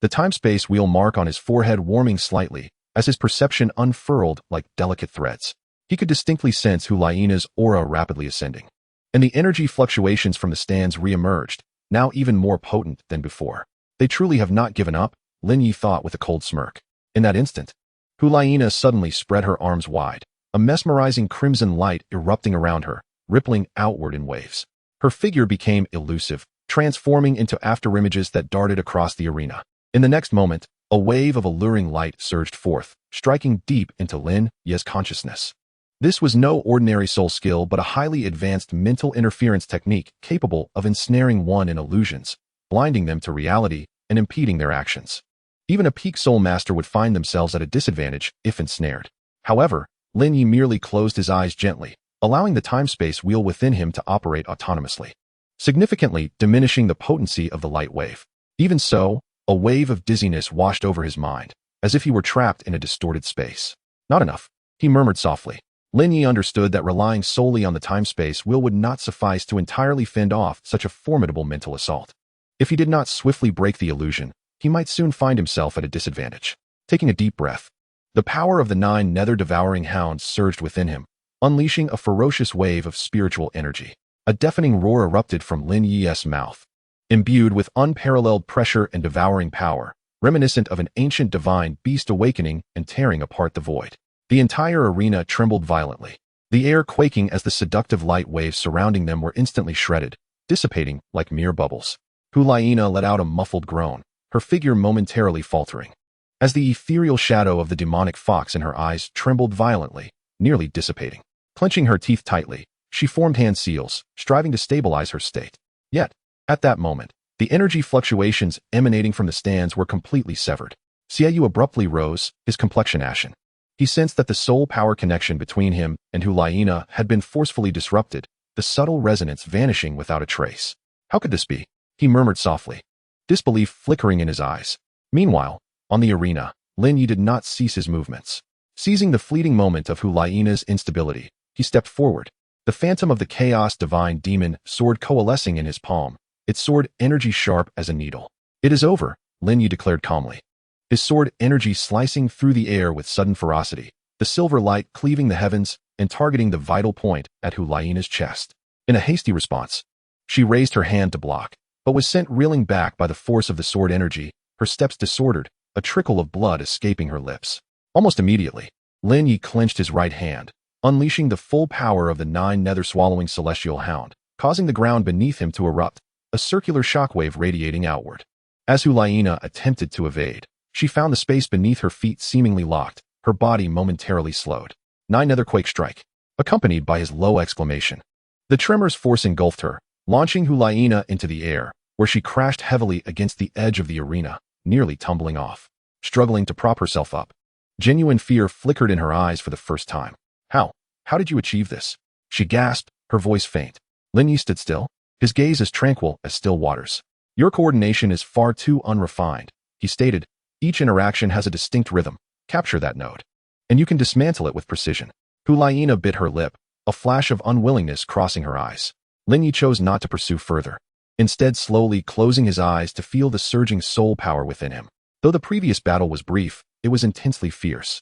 The time-space wheel mark on his forehead warming slightly as his perception unfurled like delicate threads. He could distinctly sense Hulaina's aura rapidly ascending, and the energy fluctuations from the stands re-emerged, now even more potent than before. "They truly have not given up," Lin Ye thought with a cold smirk. In that instant, Hulaina suddenly spread her arms wide, a mesmerizing crimson light erupting around her, rippling outward in waves. Her figure became elusive, transforming into afterimages that darted across the arena. In the next moment, a wave of alluring light surged forth, striking deep into Lin Ye's consciousness. This was no ordinary soul skill but a highly advanced mental interference technique capable of ensnaring one in illusions, blinding them to reality and impeding their actions. Even a peak soul master would find themselves at a disadvantage if ensnared. However, Lin Ye merely closed his eyes gently, allowing the time-space wheel within him to operate autonomously, significantly diminishing the potency of the light wave. Even so, a wave of dizziness washed over his mind, as if he were trapped in a distorted space. "Not enough," he murmured softly. Lin Ye understood that relying solely on the time-space wheel would not suffice to entirely fend off such a formidable mental assault. If he did not swiftly break the illusion, he might soon find himself at a disadvantage. Taking a deep breath, the power of the Nine Nether devouring hounds surged within him, unleashing a ferocious wave of spiritual energy. A deafening roar erupted from Lin Ye's mouth. Imbued with unparalleled pressure and devouring power, reminiscent of an ancient divine beast awakening and tearing apart the void. The entire arena trembled violently, the air quaking as the seductive light waves surrounding them were instantly shredded, dissipating like mere bubbles. Hulaina let out a muffled groan, her figure momentarily faltering, as the ethereal shadow of the demonic fox in her eyes trembled violently, nearly dissipating. Clenching her teeth tightly, she formed hand seals, striving to stabilize her state. Yet, at that moment, the energy fluctuations emanating from the stands were completely severed. Xiaoyu abruptly rose, his complexion ashen. He sensed that the soul power connection between him and Hulaina had been forcefully disrupted, the subtle resonance vanishing without a trace. How could this be? He murmured softly, disbelief flickering in his eyes. Meanwhile, on the arena, Lin Ye did not cease his movements. Seizing the fleeting moment of Hulaina's instability, he stepped forward, the phantom of the chaos divine demon sword coalescing in his palm, its sword energy sharp as a needle. It is over, Lin Ye declared calmly, his sword energy slicing through the air with sudden ferocity, the silver light cleaving the heavens and targeting the vital point at Hulaina's chest. In a hasty response, she raised her hand to block, but was sent reeling back by the force of the sword energy, her steps disordered, a trickle of blood escaping her lips. Almost immediately, Lin Ye clenched his right hand, unleashing the full power of the Nine Nether swallowing celestial hound, causing the ground beneath him to erupt, a circular shockwave radiating outward. As Hulaina attempted to evade, she found the space beneath her feet seemingly locked, her body momentarily slowed. Nine Nether quake strike, accompanied by his low exclamation. The tremor's force engulfed her, launching Hulaina into the air, where she crashed heavily against the edge of the arena, nearly tumbling off. Struggling to prop herself up, genuine fear flickered in her eyes for the first time. How did you achieve this? She gasped, her voice faint. Lin Ye stood still, his gaze as tranquil as still waters. Your coordination is far too unrefined, he stated. Each interaction has a distinct rhythm. Capture that note, and you can dismantle it with precision. Hulaina bit her lip, a flash of unwillingness crossing her eyes. Lin Ye chose not to pursue further, instead slowly closing his eyes to feel the surging soul power within him. Though the previous battle was brief, it was intensely fierce.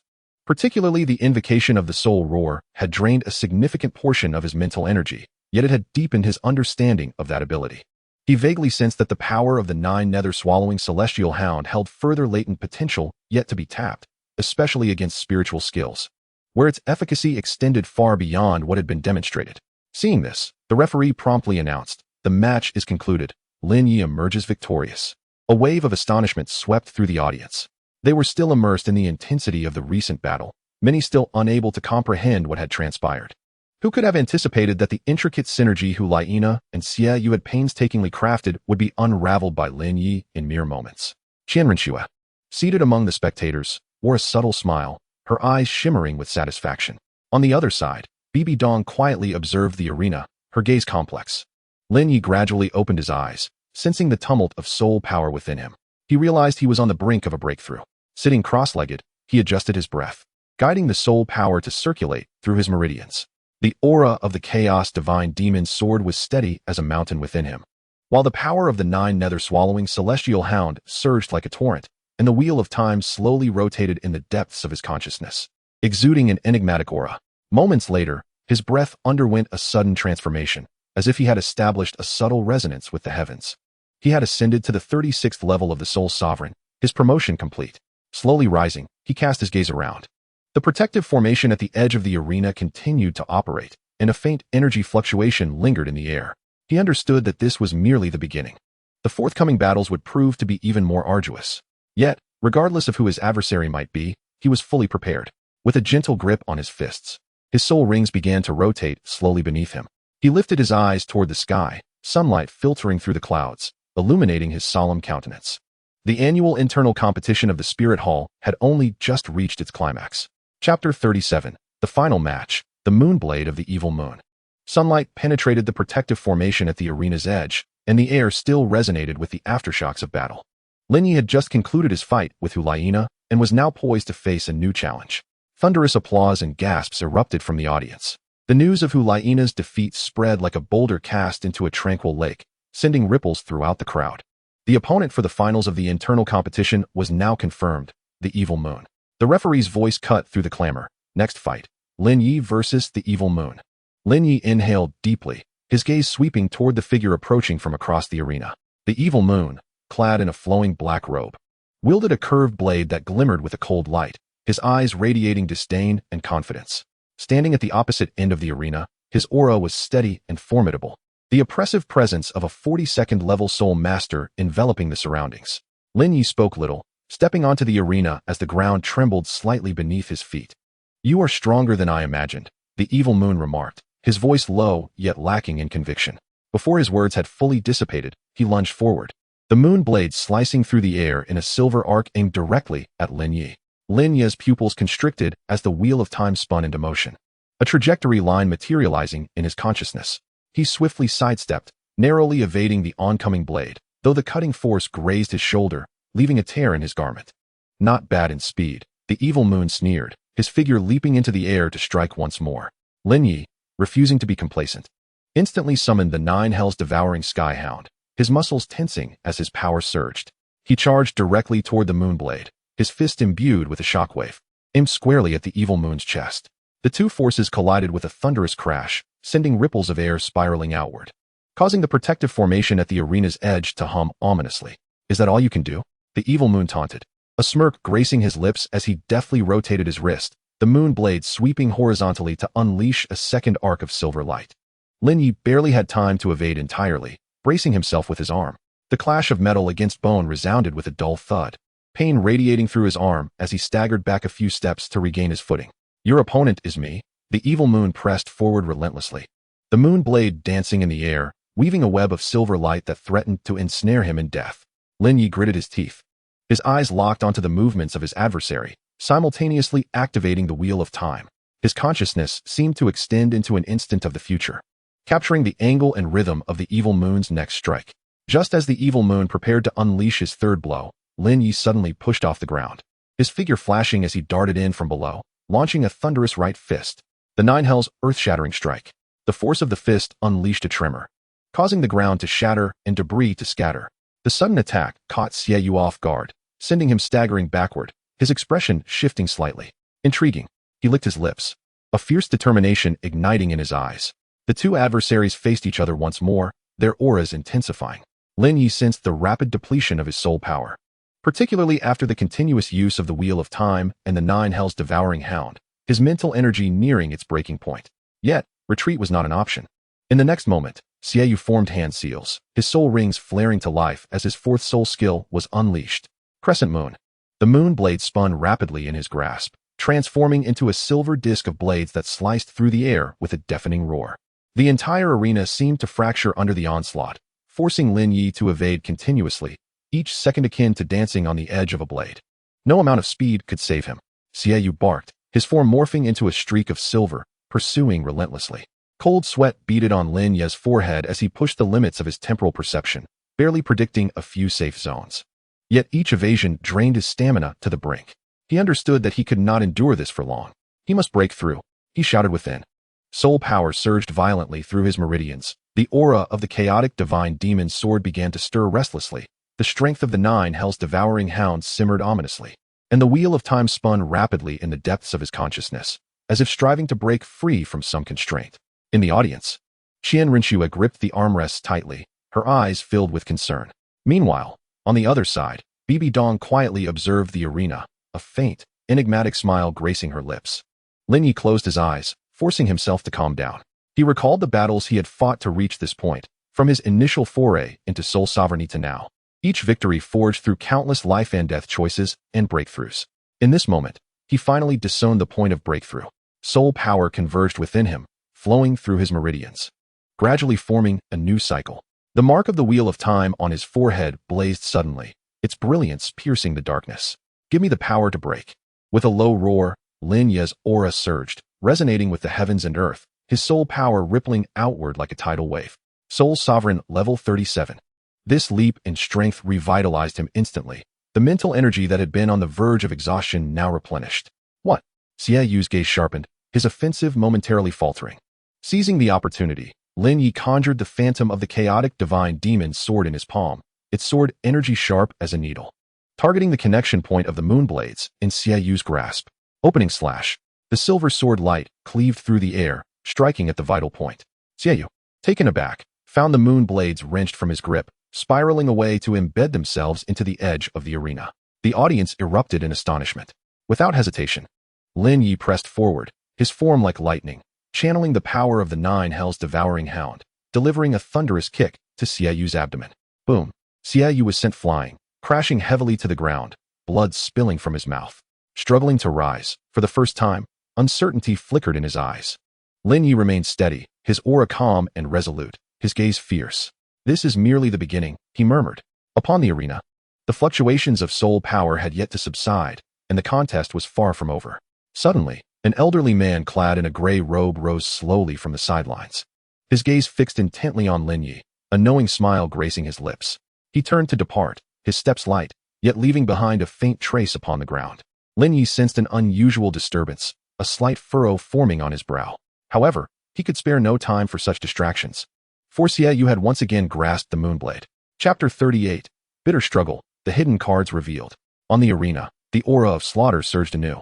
Particularly the invocation of the soul roar had drained a significant portion of his mental energy, yet it had deepened his understanding of that ability. He vaguely sensed that the power of the Nine Nether swallowing celestial hound held further latent potential yet to be tapped, especially against spiritual skills, where its efficacy extended far beyond what had been demonstrated. Seeing this, the referee promptly announced, the match is concluded. Lin Ye emerges victorious. A wave of astonishment swept through the audience. They were still immersed in the intensity of the recent battle, many still unable to comprehend what had transpired. Who could have anticipated that the intricate synergy Hulaina and Xiaoyu had painstakingly crafted would be unraveled by Lin Ye in mere moments? Qian Renxue, seated among the spectators, wore a subtle smile, her eyes shimmering with satisfaction. On the other side, Bibi Dong quietly observed the arena, her gaze complex. Lin Ye gradually opened his eyes, sensing the tumult of soul power within him. He realized he was on the brink of a breakthrough. Sitting cross-legged, he adjusted his breath, guiding the soul power to circulate through his meridians. The aura of the chaos divine demon's sword was steady as a mountain within him, while the power of the Nine Nether swallowing celestial hound surged like a torrent, and the wheel of time slowly rotated in the depths of his consciousness, exuding an enigmatic aura. Moments later, his breath underwent a sudden transformation, as if he had established a subtle resonance with the heavens. He had ascended to the 36th level of the Soul Sovereign, his promotion complete. Slowly rising, he cast his gaze around. The protective formation at the edge of the arena continued to operate, and a faint energy fluctuation lingered in the air. He understood that this was merely the beginning. The forthcoming battles would prove to be even more arduous. Yet, regardless of who his adversary might be, he was fully prepared. With a gentle grip on his fists, his soul rings began to rotate slowly beneath him. He lifted his eyes toward the sky, sunlight filtering through the clouds, illuminating his solemn countenance. The annual internal competition of the Spirit Hall had only just reached its climax. Chapter 37, the final match, the Moonblade of the Evil Moon. Sunlight penetrated the protective formation at the arena's edge, and the air still resonated with the aftershocks of battle. Lin Ye had just concluded his fight with Hulaina and was now poised to face a new challenge. Thunderous applause and gasps erupted from the audience. The news of Hulaina's defeat spread like a boulder cast into a tranquil lake, sending ripples throughout the crowd. The opponent for the finals of the internal competition was now confirmed, the Evil Moon. The referee's voice cut through the clamor. Next fight, Lin Ye versus the Evil Moon. Lin Ye inhaled deeply, his gaze sweeping toward the figure approaching from across the arena. The Evil Moon, clad in a flowing black robe, wielded a curved blade that glimmered with a cold light, his eyes radiating disdain and confidence. Standing at the opposite end of the arena, his aura was steady and formidable, the oppressive presence of a 42nd level soul master enveloping the surroundings. Lin Ye spoke little, stepping onto the arena as the ground trembled slightly beneath his feet. "You are stronger than I imagined," the evil moon remarked, his voice low yet lacking in conviction. Before his words had fully dissipated, he lunged forward, the moon blade slicing through the air in a silver arc aimed directly at Lin Ye. Lin Ye's pupils constricted as the wheel of time spun into motion, a trajectory line materializing in his consciousness. He swiftly sidestepped, narrowly evading the oncoming blade, though the cutting force grazed his shoulder, leaving a tear in his garment. "Not bad in speed," the evil moon sneered, his figure leaping into the air to strike once more. Lin Ye, refusing to be complacent, instantly summoned the Nine Hells devouring skyhound, his muscles tensing as his power surged. He charged directly toward the moonblade, his fist imbued with a shockwave, aimed squarely at the evil moon's chest. The two forces collided with a thunderous crash, sending ripples of air spiraling outward, causing the protective formation at the arena's edge to hum ominously. "Is that all you can do?" the evil moon taunted, a smirk gracing his lips as he deftly rotated his wrist, the moon blade sweeping horizontally to unleash a second arc of silver light. Lin Ye barely had time to evade entirely, bracing himself with his arm. The clash of metal against bone resounded with a dull thud, pain radiating through his arm as he staggered back a few steps to regain his footing. "Your opponent is me," the evil moon pressed forward relentlessly, the moon blade dancing in the air, weaving a web of silver light that threatened to ensnare him in death. Lin Ye gritted his teeth, his eyes locked onto the movements of his adversary, simultaneously activating the wheel of time. His consciousness seemed to extend into an instant of the future, capturing the angle and rhythm of the evil moon's next strike. Just as the evil moon prepared to unleash his third blow, Lin Ye suddenly pushed off the ground, his figure flashing as he darted in from below, launching a thunderous right fist. The Nine Hells' earth-shattering strike. The force of the fist unleashed a tremor, causing the ground to shatter and debris to scatter. The sudden attack caught Xiaoyu off guard, sending him staggering backward, his expression shifting slightly. Intriguing. He licked his lips, a fierce determination igniting in his eyes. The two adversaries faced each other once more, their auras intensifying. Lin Ye sensed the rapid depletion of his soul power, particularly after the continuous use of the Wheel of Time and the Nine Hells devouring hound, his mental energy nearing its breaking point. Yet, retreat was not an option. In the next moment, Xiaoyu formed hand seals, his soul rings flaring to life as his fourth soul skill was unleashed. Crescent Moon. The moon blade spun rapidly in his grasp, transforming into a silver disk of blades that sliced through the air with a deafening roar. The entire arena seemed to fracture under the onslaught, forcing Lin Ye to evade continuously, each second akin to dancing on the edge of a blade. No amount of speed could save him. Xiaoyu barked, his form morphing into a streak of silver, pursuing relentlessly. Cold sweat beaded on Lin Ye's forehead as he pushed the limits of his temporal perception, barely predicting a few safe zones. Yet each evasion drained his stamina to the brink. He understood that he could not endure this for long. He must break through, he shouted within. Soul power surged violently through his meridians. The aura of the chaotic divine demon's sword began to stir restlessly. The strength of the Nine Hells devouring hound simmered ominously, and the wheel of time spun rapidly in the depths of his consciousness, as if striving to break free from some constraint. In the audience, Qian Renxue gripped the armrests tightly, her eyes filled with concern. Meanwhile, on the other side, Bibi Dong quietly observed the arena, a faint, enigmatic smile gracing her lips. Lin Ye closed his eyes, forcing himself to calm down. He recalled the battles he had fought to reach this point, from his initial foray into soul sovereignty to now. Each victory forged through countless life and death choices and breakthroughs. In this moment, he finally discerned the point of breakthrough. Soul power converged within him, flowing through his meridians, gradually forming a new cycle. The mark of the Wheel of Time on his forehead blazed suddenly, its brilliance piercing the darkness. "Give me the power to break." With a low roar, Lin Ye's aura surged, resonating with the heavens and earth, his soul power rippling outward like a tidal wave. Soul Sovereign Level 37. This leap in strength revitalized him instantly, the mental energy that had been on the verge of exhaustion now replenished. "What?" Xiaoyu's gaze sharpened, his offensive momentarily faltering. Seizing the opportunity, Lin Ye conjured the phantom of the chaotic divine demon's sword in his palm, its sword energy sharp as a needle, targeting the connection point of the moon blades in Xiaoyu's grasp. Opening slash. The silver sword light cleaved through the air, striking at the vital point. Xiaoyu, taken aback, found the moon blades wrenched from his grip, spiraling away to embed themselves into the edge of the arena. The audience erupted in astonishment. Without hesitation, Lin Ye pressed forward, his form like lightning, channeling the power of the Nine Hell's devouring hound, delivering a thunderous kick to Xiaoyu's abdomen. Boom! Xiaoyu was sent flying, crashing heavily to the ground, blood spilling from his mouth. Struggling to rise, for the first time, uncertainty flickered in his eyes. Lin Ye remained steady, his aura calm and resolute, his gaze fierce. "This is merely the beginning," he murmured. Upon the arena, the fluctuations of soul power had yet to subside, and the contest was far from over. Suddenly, an elderly man clad in a gray robe rose slowly from the sidelines. His gaze fixed intently on Lin Ye, a knowing smile gracing his lips. He turned to depart, his steps light, yet leaving behind a faint trace upon the ground. Lin Ye sensed an unusual disturbance, a slight furrow forming on his brow. However, he could spare no time for such distractions. For Xiaoyu had once again grasped the moonblade. Chapter 38. Bitter Struggle, the hidden cards revealed. On the arena, the aura of slaughter surged anew.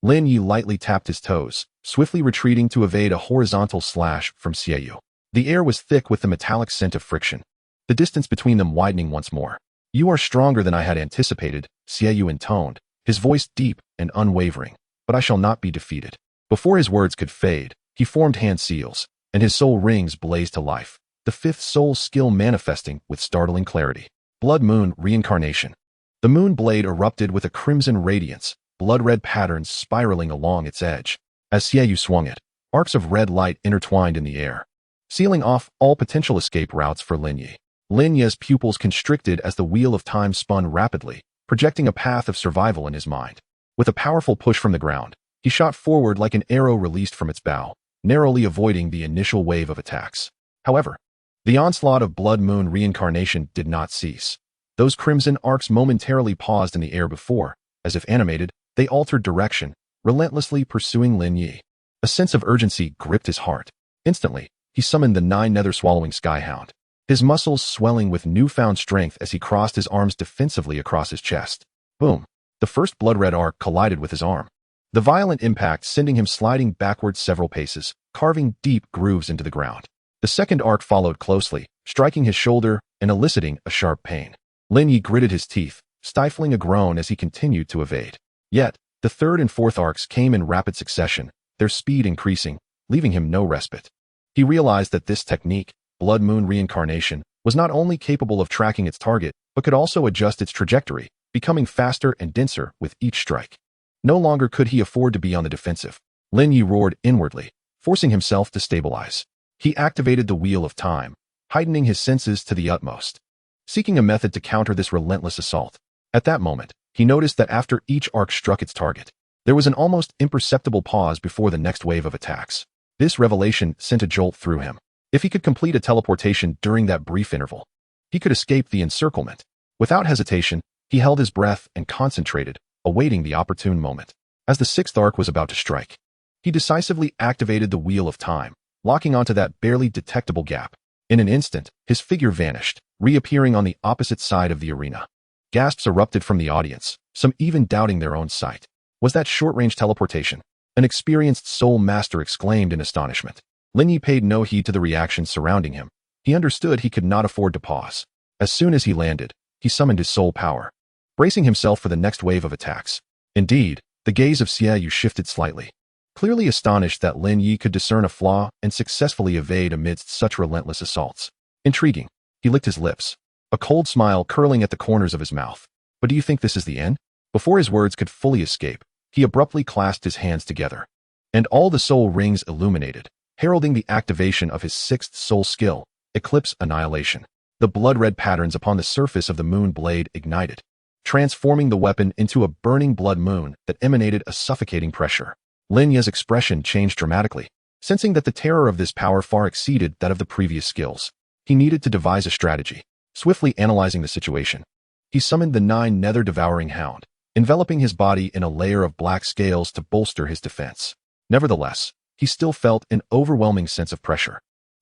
Lin Ye lightly tapped his toes, swiftly retreating to evade a horizontal slash from Xiaoyu. The air was thick with the metallic scent of friction, the distance between them widening once more. "You are stronger than I had anticipated," Xiaoyu intoned, his voice deep and unwavering, "but I shall not be defeated." Before his words could fade, he formed hand seals, and his soul rings blazed to life, the fifth soul skill manifesting with startling clarity. Blood Moon Reincarnation. The moon blade erupted with a crimson radiance, blood-red patterns spiraling along its edge. As Xiaoyu swung it, arcs of red light intertwined in the air, sealing off all potential escape routes for Lin Ye. Lin Ye's pupils constricted as the wheel of time spun rapidly, projecting a path of survival in his mind. With a powerful push from the ground, he shot forward like an arrow released from its bow, narrowly avoiding the initial wave of attacks. However, the onslaught of Blood Moon Reincarnation did not cease. Those crimson arcs momentarily paused in the air before, as if animated, they altered direction, relentlessly pursuing Lin Ye. A sense of urgency gripped his heart. Instantly, he summoned the Nine Nether Swallowing Skyhound, his muscles swelling with newfound strength as he crossed his arms defensively across his chest. Boom! The first blood-red arc collided with his arm, the violent impact sending him sliding backwards several paces, carving deep grooves into the ground. The second arc followed closely, striking his shoulder and eliciting a sharp pain. Lin Ye gritted his teeth, stifling a groan as he continued to evade. Yet, the third and fourth arcs came in rapid succession, their speed increasing, leaving him no respite. He realized that this technique, Blood Moon Reincarnation, was not only capable of tracking its target, but could also adjust its trajectory, becoming faster and denser with each strike. No longer could he afford to be on the defensive. Lin Ye roared inwardly, forcing himself to stabilize. He activated the Wheel of Time, heightening his senses to the utmost, seeking a method to counter this relentless assault. At that moment, he noticed that after each arc struck its target, there was an almost imperceptible pause before the next wave of attacks. This revelation sent a jolt through him. If he could complete a teleportation during that brief interval, he could escape the encirclement. Without hesitation, he held his breath and concentrated, awaiting the opportune moment. As the sixth arc was about to strike, he decisively activated the Wheel of Time, locking onto that barely detectable gap. In an instant, his figure vanished, reappearing on the opposite side of the arena. Gasps erupted from the audience, some even doubting their own sight. Was that short-range teleportation? An experienced soul master exclaimed in astonishment. Lin Ye paid no heed to the reactions surrounding him. He understood he could not afford to pause. As soon as he landed, he summoned his soul power, bracing himself for the next wave of attacks. Indeed, the gaze of Xiaoyu shifted slightly, clearly astonished that Lin Ye could discern a flaw and successfully evade amidst such relentless assaults. Intriguing. He licked his lips, a cold smile curling at the corners of his mouth. But do you think this is the end? Before his words could fully escape, he abruptly clasped his hands together, and all the soul rings illuminated, heralding the activation of his sixth soul skill, Eclipse Annihilation. The blood-red patterns upon the surface of the moon blade ignited, transforming the weapon into a burning blood moon that emanated a suffocating pressure. Lin Ye's expression changed dramatically, sensing that the terror of this power far exceeded that of the previous skills. He needed to devise a strategy. Swiftly analyzing the situation, he summoned the Nine Nether Devouring Hound, enveloping his body in a layer of black scales to bolster his defense. Nevertheless, he still felt an overwhelming sense of pressure.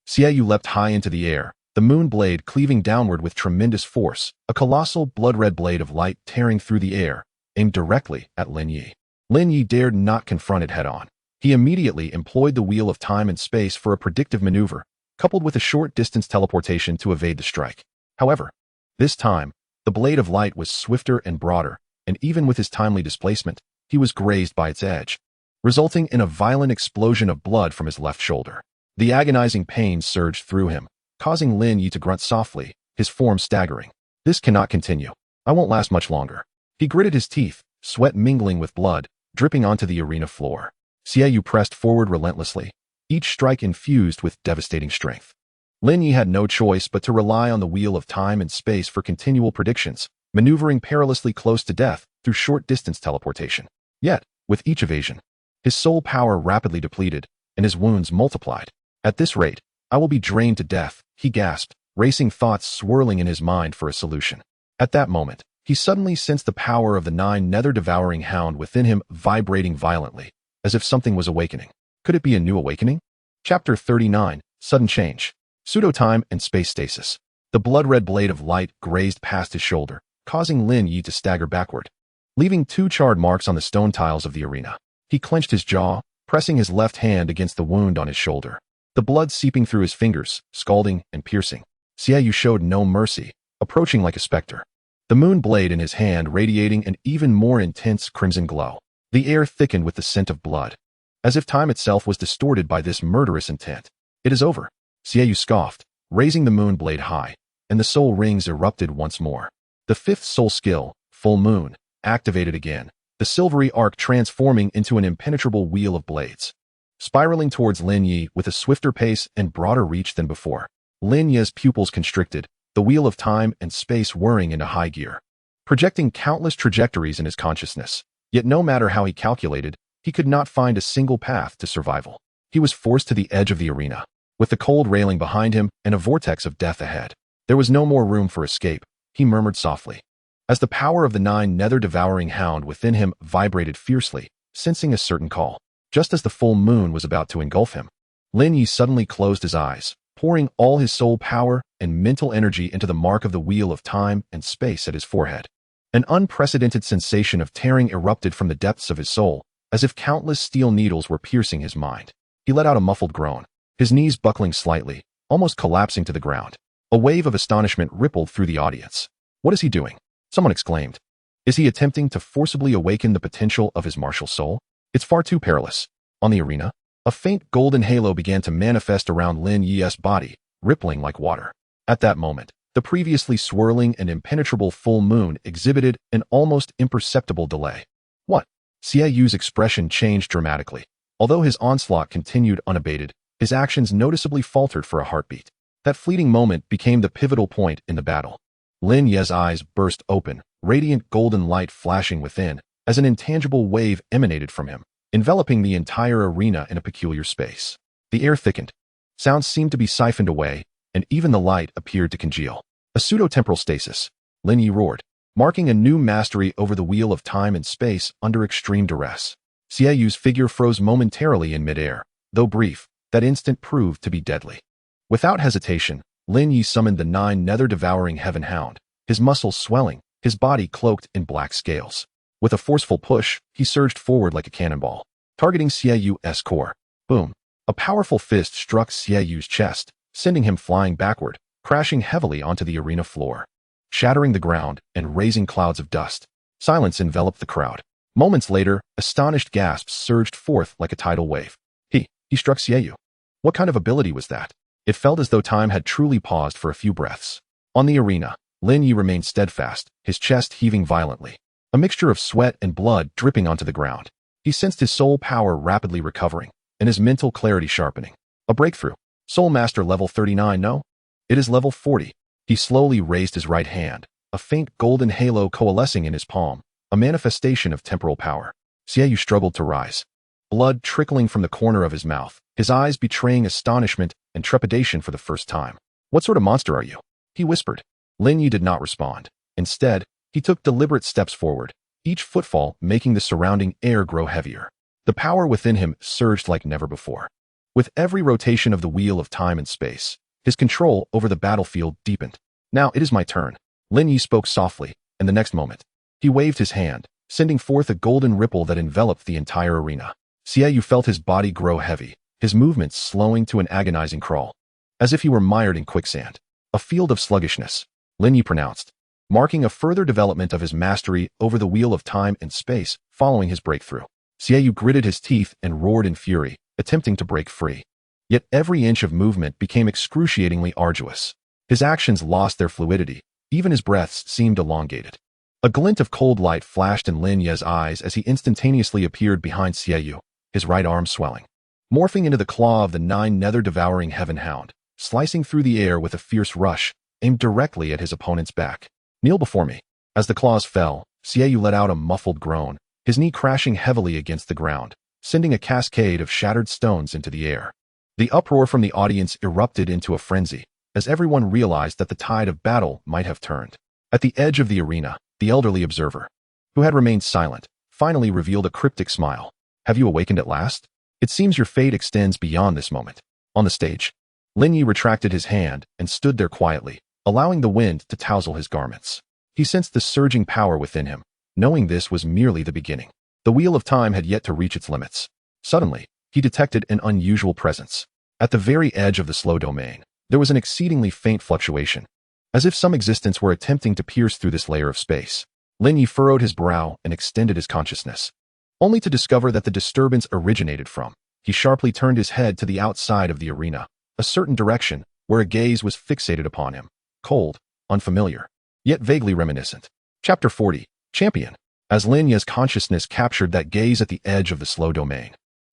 Xiaoyu leapt high into the air, the moon blade cleaving downward with tremendous force, a colossal blood-red blade of light tearing through the air, aimed directly at Lin Ye. Lin Ye dared not confront it head-on. He immediately employed the Wheel of Time and Space for a predictive maneuver, coupled with a short-distance teleportation to evade the strike. However, this time, the blade of light was swifter and broader, and even with his timely displacement, he was grazed by its edge, resulting in a violent explosion of blood from his left shoulder. The agonizing pain surged through him, causing Lin Ye to grunt softly, his form staggering. This cannot continue. I won't last much longer. He gritted his teeth, sweat mingling with blood, dripping onto the arena floor. Xiaoyu pressed forward relentlessly, each strike infused with devastating strength. Lin Ye had no choice but to rely on the wheel of time and space for continual predictions, maneuvering perilously close to death through short-distance teleportation. Yet, with each evasion, his soul power rapidly depleted, and his wounds multiplied. At this rate, I will be drained to death, he gasped, racing thoughts swirling in his mind for a solution. At that moment, he suddenly sensed the power of the Nine Nether devouring hound within him vibrating violently, as if something was awakening. Could it be a new awakening? Chapter 39, Sudden Change. Pseudo-time and space stasis. The blood-red blade of light grazed past his shoulder, causing Lin Ye to stagger backward, leaving 2 charred marks on the stone tiles of the arena. He clenched his jaw, pressing his left hand against the wound on his shoulder, the blood seeping through his fingers, scalding and piercing. Xiaoyu showed no mercy, approaching like a specter, the moon blade in his hand radiating an even more intense crimson glow. The air thickened with the scent of blood, as if time itself was distorted by this murderous intent. It is over, Xiaoyu scoffed, raising the moon blade high, and the soul rings erupted once more. The 5th soul skill, Full Moon, activated again, the silvery arc transforming into an impenetrable wheel of blades, spiraling towards Lin Ye with a swifter pace and broader reach than before. Lin Ye's pupils constricted, the wheel of time and space whirring into high gear, projecting countless trajectories in his consciousness. Yet no matter how he calculated, he could not find a single path to survival. He was forced to the edge of the arena, with the cold railing behind him and a vortex of death ahead. There was no more room for escape, he murmured softly, as the power of the Nine Nether devouring hound within him vibrated fiercely, sensing a certain call. Just as the full moon was about to engulf him, Lin Ye suddenly closed his eyes, pouring all his soul power and mental energy into the mark of the wheel of time and space at his forehead. An unprecedented sensation of tearing erupted from the depths of his soul, as if countless steel needles were piercing his mind. He let out a muffled groan, his knees buckling slightly, almost collapsing to the ground. A wave of astonishment rippled through the audience. What is he doing? Someone exclaimed. Is he attempting to forcibly awaken the potential of his martial soul? It's far too perilous. On the arena, a faint golden halo began to manifest around Lin Ye's body, rippling like water. At that moment, the previously swirling and impenetrable full moon exhibited an almost imperceptible delay. What? Xiaoyu's expression changed dramatically. Although his onslaught continued unabated, his actions noticeably faltered for a heartbeat. That fleeting moment became the pivotal point in the battle. Lin Ye's eyes burst open, radiant golden light flashing within, as an intangible wave emanated from him, enveloping the entire arena in a peculiar space. The air thickened. Sounds seemed to be siphoned away, and even the light appeared to congeal. A pseudo-temporal stasis, Lin Ye roared, marking a new mastery over the wheel of time and space under extreme duress. Xiaoyu's figure froze momentarily in midair, though brief, that instant proved to be deadly. Without hesitation, Lin Ye summoned the Nine Nether devouring heaven hound, his muscles swelling, his body cloaked in black scales. With a forceful push, he surged forward like a cannonball, targeting Xiaoyu's core. Boom! A powerful fist struck Xiaoyu's chest, sending him flying backward, crashing heavily onto the arena floor, shattering the ground and raising clouds of dust. Silence enveloped the crowd. Moments later, astonished gasps surged forth like a tidal wave. He struck Xiaoyu. What kind of ability was that? It felt as though time had truly paused for a few breaths. On the arena, Lin Ye remained steadfast, his chest heaving violently, a mixture of sweat and blood dripping onto the ground. He sensed his soul power rapidly recovering, and his mental clarity sharpening. A breakthrough. Soul Master level 39, no? It is level 40. He slowly raised his right hand, a faint golden halo coalescing in his palm, a manifestation of temporal power. Xiaoyu struggled to rise, blood trickling from the corner of his mouth, his eyes betraying astonishment and trepidation for the first time. What sort of monster are you? He whispered. Lin Ye did not respond. Instead, he took deliberate steps forward, each footfall making the surrounding air grow heavier. The power within him surged like never before. With every rotation of the wheel of time and space, his control over the battlefield deepened. Now it is my turn. Lin Ye spoke softly, and the next moment, he waved his hand, sending forth a golden ripple that enveloped the entire arena. Xiaoyu felt his body grow heavy, his movements slowing to an agonizing crawl, as if he were mired in quicksand. A field of sluggishness, Lin Ye pronounced. marking a further development of his mastery over the wheel of time and space following his breakthrough. Xiaoyu gritted his teeth and roared in fury, attempting to break free. Yet every inch of movement became excruciatingly arduous. His actions lost their fluidity, even his breaths seemed elongated. A glint of cold light flashed in Lin Ye's eyes as he instantaneously appeared behind Xiaoyu, his right arm swelling, morphing into the claw of the Nine Nether devouring heaven hound, slicing through the air with a fierce rush, aimed directly at his opponent's back. Kneel before me. As the claws fell, Xiaoyu let out a muffled groan, his knee crashing heavily against the ground, sending a cascade of shattered stones into the air. The uproar from the audience erupted into a frenzy, as everyone realized that the tide of battle might have turned. At the edge of the arena, the elderly observer, who had remained silent, finally revealed a cryptic smile. Have you awakened at last? It seems your fate extends beyond this moment. On the stage, Lin Ye retracted his hand and stood there quietly, allowing the wind to tousle his garments. He sensed the surging power within him, knowing this was merely the beginning. The wheel of time had yet to reach its limits. Suddenly, he detected an unusual presence. At the very edge of the slow domain, there was an exceedingly faint fluctuation, as if some existence were attempting to pierce through this layer of space. Lin Ye furrowed his brow and extended his consciousness, only to discover that the disturbance originated from. He sharply turned his head to the outside of the arena, a certain direction where a gaze was fixated upon him. Cold, unfamiliar, yet vaguely reminiscent. Chapter 40, Champion. As Lin Ye's consciousness captured that gaze at the edge of the slow domain,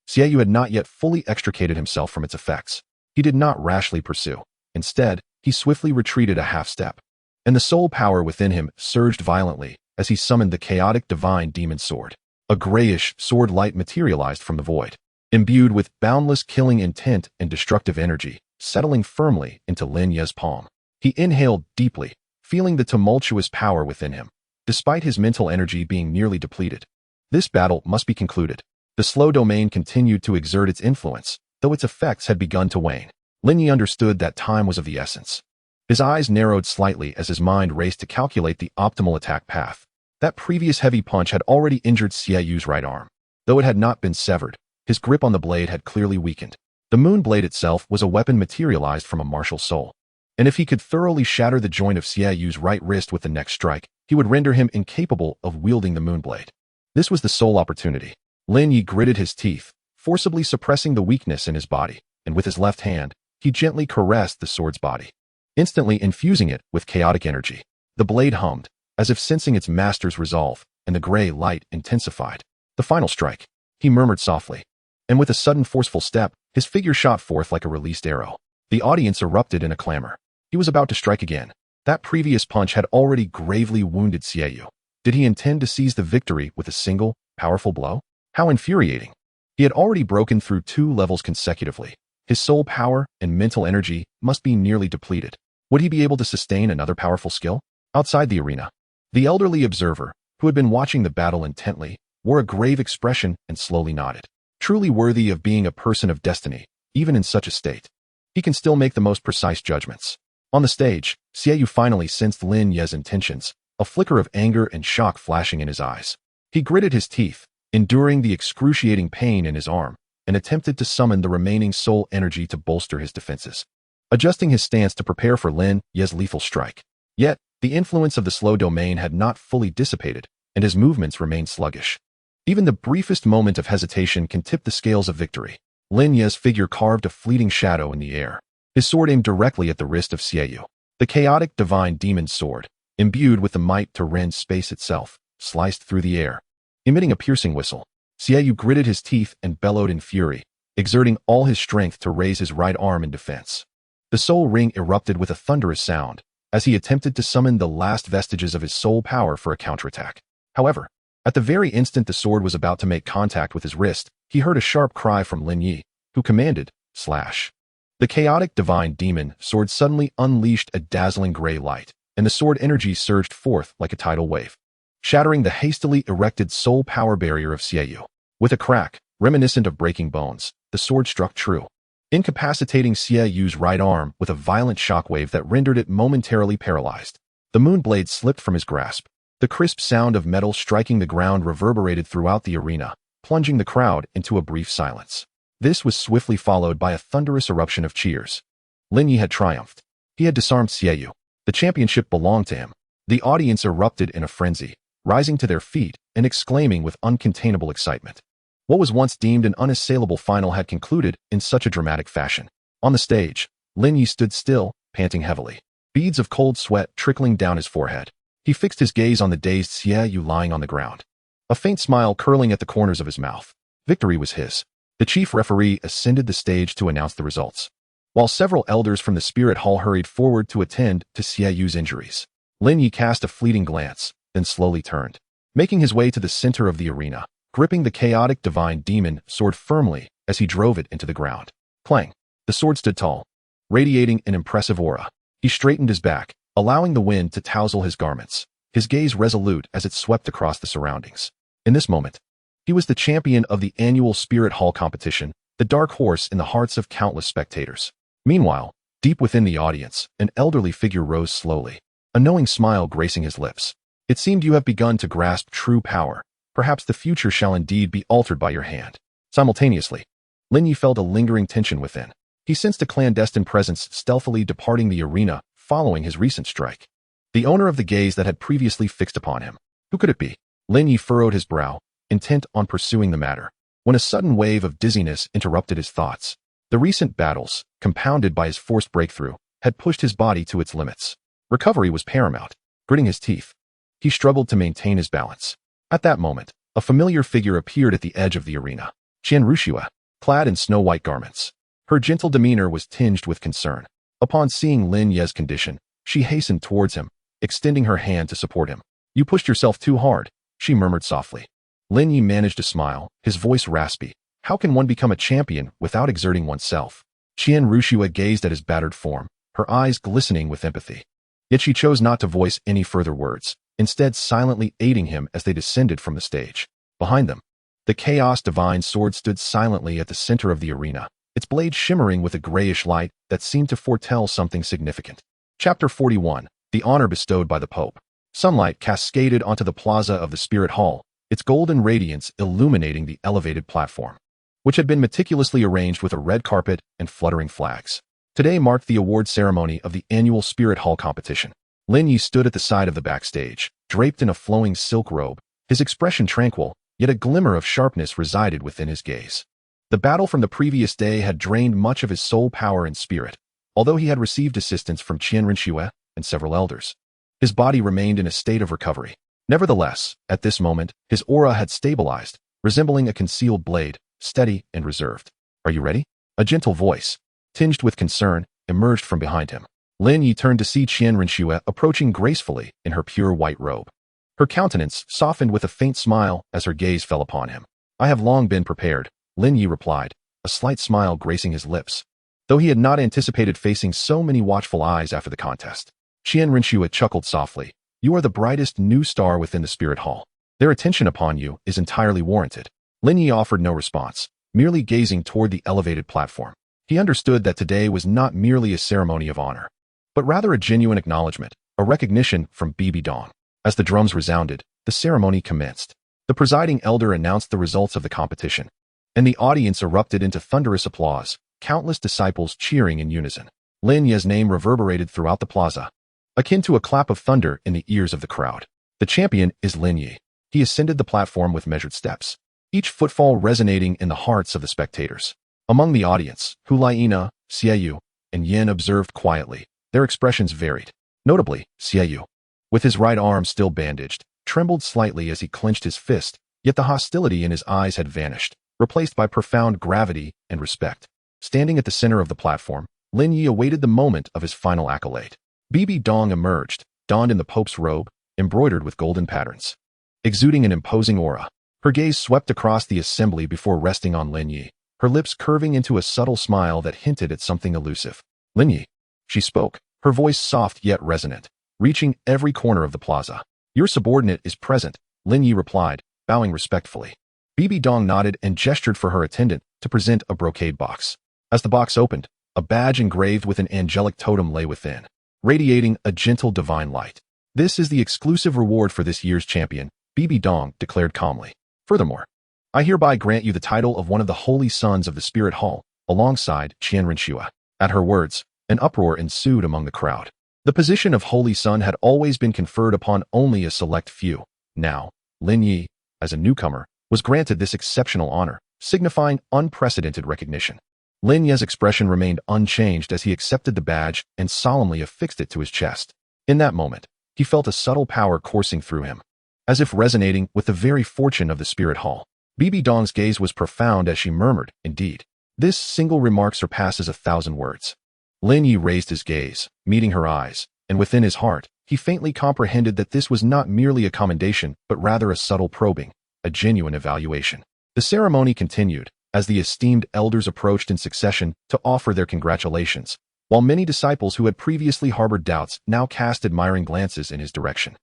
Xiaoyu had not yet fully extricated himself from its effects. He did not rashly pursue. Instead, he swiftly retreated a half-step, and the soul power within him surged violently as he summoned the chaotic divine demon sword. A grayish sword light materialized from the void, imbued with boundless killing intent and destructive energy, settling firmly into Lin Ye's palm. He inhaled deeply, feeling the tumultuous power within him, despite his mental energy being nearly depleted. This battle must be concluded. The slow domain continued to exert its influence, though its effects had begun to wane. Lin Ye understood that time was of the essence. His eyes narrowed slightly as his mind raced to calculate the optimal attack path. That previous heavy punch had already injured Xiaoyu's right arm. Though it had not been severed, his grip on the blade had clearly weakened. The moon blade itself was a weapon materialized from a martial soul, and if he could thoroughly shatter the joint of Xiaoyu's right wrist with the next strike, he would render him incapable of wielding the moon blade. This was the sole opportunity. Lin Ye gritted his teeth, forcibly suppressing the weakness in his body, and with his left hand, he gently caressed the sword's body, instantly infusing it with chaotic energy. The blade hummed, as if sensing its master's resolve, and the gray light intensified. The final strike, he murmured softly, and with a sudden forceful step, his figure shot forth like a released arrow. The audience erupted in a clamor. He was about to strike again. That previous punch had already gravely wounded Xiaoyu. Did he intend to seize the victory with a single, powerful blow? How infuriating. He had already broken through 2 levels consecutively. His soul power and mental energy must be nearly depleted. Would he be able to sustain another powerful skill? Outside the arena, the elderly observer, who had been watching the battle intently, wore a grave expression and slowly nodded. Truly worthy of being a person of destiny, even in such a state. He can still make the most precise judgments. On the stage, Xiaoyu finally sensed Lin Ye's intentions, a flicker of anger and shock flashing in his eyes. He gritted his teeth, enduring the excruciating pain in his arm, and attempted to summon the remaining soul energy to bolster his defenses, adjusting his stance to prepare for Lin Ye's lethal strike. Yet, the influence of the slow domain had not fully dissipated, and his movements remained sluggish. Even the briefest moment of hesitation can tip the scales of victory. Lin Ye's figure carved a fleeting shadow in the air, his sword aimed directly at the wrist of Xiaoyu. The chaotic divine demon sword, imbued with the might to rend space itself, sliced through the air, emitting a piercing whistle. Xiaoyu gritted his teeth and bellowed in fury, exerting all his strength to raise his right arm in defense. The soul ring erupted with a thunderous sound, as he attempted to summon the last vestiges of his soul power for a counterattack. However, at the very instant the sword was about to make contact with his wrist, he heard a sharp cry from Lin Ye, who commanded, "Slash." The chaotic divine demon sword suddenly unleashed a dazzling gray light, and the sword energy surged forth like a tidal wave, shattering the hastily erected soul power barrier of Xiaoyu. With a crack, reminiscent of breaking bones, the sword struck true, incapacitating Xiaoyu's right arm with a violent shockwave that rendered it momentarily paralyzed. The moon blade slipped from his grasp. The crisp sound of metal striking the ground reverberated throughout the arena, plunging the crowd into a brief silence. This was swiftly followed by a thunderous eruption of cheers. Lin Ye had triumphed. He had disarmed Xiaoyu. The championship belonged to him. The audience erupted in a frenzy, rising to their feet and exclaiming with uncontainable excitement. What was once deemed an unassailable final had concluded in such a dramatic fashion. On the stage, Lin Ye stood still, panting heavily, beads of cold sweat trickling down his forehead. He fixed his gaze on the dazed Xiaoyu lying on the ground, a faint smile curling at the corners of his mouth. Victory was his. The chief referee ascended the stage to announce the results, while several elders from the spirit hall hurried forward to attend to Xiaoyu's injuries. Lin Ye cast a fleeting glance, then slowly turned, making his way to the center of the arena, gripping the chaotic divine demon sword firmly as he drove it into the ground. Clang! The sword stood tall, radiating an impressive aura. He straightened his back, allowing the wind to tousle his garments, his gaze resolute as it swept across the surroundings. In this moment, he was the champion of the annual Spirit Hall competition, the dark horse in the hearts of countless spectators. Meanwhile, deep within the audience, an elderly figure rose slowly, a knowing smile gracing his lips. It seemed you have begun to grasp true power. Perhaps the future shall indeed be altered by your hand. Simultaneously, Lin Ye felt a lingering tension within. He sensed a clandestine presence stealthily departing the arena following his recent strike. The owner of the gaze that had previously fixed upon him. Who could it be? Lin Ye furrowed his brow, intent on pursuing the matter, when a sudden wave of dizziness interrupted his thoughts. The recent battles, compounded by his forced breakthrough, had pushed his body to its limits. Recovery was paramount. Gritting his teeth, he struggled to maintain his balance. At that moment, a familiar figure appeared at the edge of the arena. Qian Renxue, clad in snow-white garments. Her gentle demeanor was tinged with concern. Upon seeing Lin Ye's condition, she hastened towards him, extending her hand to support him. You pushed yourself too hard, she murmured softly. Lin Ye managed to smile, his voice raspy. How can one become a champion without exerting oneself? Qian Renxue gazed at his battered form, her eyes glistening with empathy. Yet she chose not to voice any further words, instead silently aiding him as they descended from the stage. Behind them, the Chaos Divine Sword stood silently at the center of the arena, its blade shimmering with a grayish light that seemed to foretell something significant. Chapter 41. The Honor Bestowed by the Pope. Sunlight cascaded onto the plaza of the Spirit Hall, its golden radiance illuminating the elevated platform, which had been meticulously arranged with a red carpet and fluttering flags. Today marked the award ceremony of the annual Spirit Hall competition. Lin Ye stood at the side of the backstage, draped in a flowing silk robe, his expression tranquil, yet a glimmer of sharpness resided within his gaze. The battle from the previous day had drained much of his soul power and spirit, although he had received assistance from Qian Renxue and several elders. His body remained in a state of recovery. Nevertheless, at this moment, his aura had stabilized, resembling a concealed blade, steady and reserved. Are you ready? A gentle voice, tinged with concern, emerged from behind him. Lin Ye turned to see Qian Renxue approaching gracefully in her pure white robe. Her countenance softened with a faint smile as her gaze fell upon him. I have long been prepared, Lin Ye replied, a slight smile gracing his lips, though he had not anticipated facing so many watchful eyes after the contest. Qian Renxue chuckled softly. You are the brightest new star within the Spirit Hall. Their attention upon you is entirely warranted. Lin Ye offered no response, merely gazing toward the elevated platform. He understood that today was not merely a ceremony of honor, but rather a genuine acknowledgement, a recognition from Bibi Dong. As the drums resounded, the ceremony commenced. The presiding elder announced the results of the competition, and the audience erupted into thunderous applause, countless disciples cheering in unison. Lin Ye's name reverberated throughout the plaza, akin to a clap of thunder in the ears of the crowd. The champion is Lin Ye. He ascended the platform with measured steps, each footfall resonating in the hearts of the spectators. Among the audience, Hulaina, Xiaoyu, and Yin observed quietly. Their expressions varied. Notably, Xiaoyu, with his right arm still bandaged, trembled slightly as he clenched his fist, yet the hostility in his eyes had vanished, replaced by profound gravity and respect. Standing at the center of the platform, Lin Ye awaited the moment of his final accolade. Bibi Dong emerged, donned in the Pope's robe, embroidered with golden patterns, exuding an imposing aura. Her gaze swept across the assembly before resting on Lin Ye, her lips curving into a subtle smile that hinted at something elusive. Lin Ye, she spoke, her voice soft yet resonant, reaching every corner of the plaza. Your subordinate is present, Lin Ye replied, bowing respectfully. Bibi Dong nodded and gestured for her attendant to present a brocade box. As the box opened, a badge engraved with an angelic totem lay within, radiating a gentle divine light. This is the exclusive reward for this year's champion, Bibi Dong declared calmly. Furthermore, I hereby grant you the title of one of the holy sons of the Spirit Hall, alongside Qian Renxue. At her words, an uproar ensued among the crowd. The position of Holy Son had always been conferred upon only a select few. Now, Lin Ye, as a newcomer, was granted this exceptional honor, signifying unprecedented recognition. Lin Ye's expression remained unchanged as he accepted the badge and solemnly affixed it to his chest. In that moment, he felt a subtle power coursing through him, as if resonating with the very fortune of the spirit hall. Bibi Dong's gaze was profound as she murmured, "Indeed, this single remark surpasses 1,000 words." Lin Ye raised his gaze, meeting her eyes, and within his heart, he faintly comprehended that this was not merely a commendation, but rather a subtle probing, a genuine evaluation. The ceremony continued, as the esteemed elders approached in succession to offer their congratulations, while many disciples who had previously harbored doubts now cast admiring glances in his direction.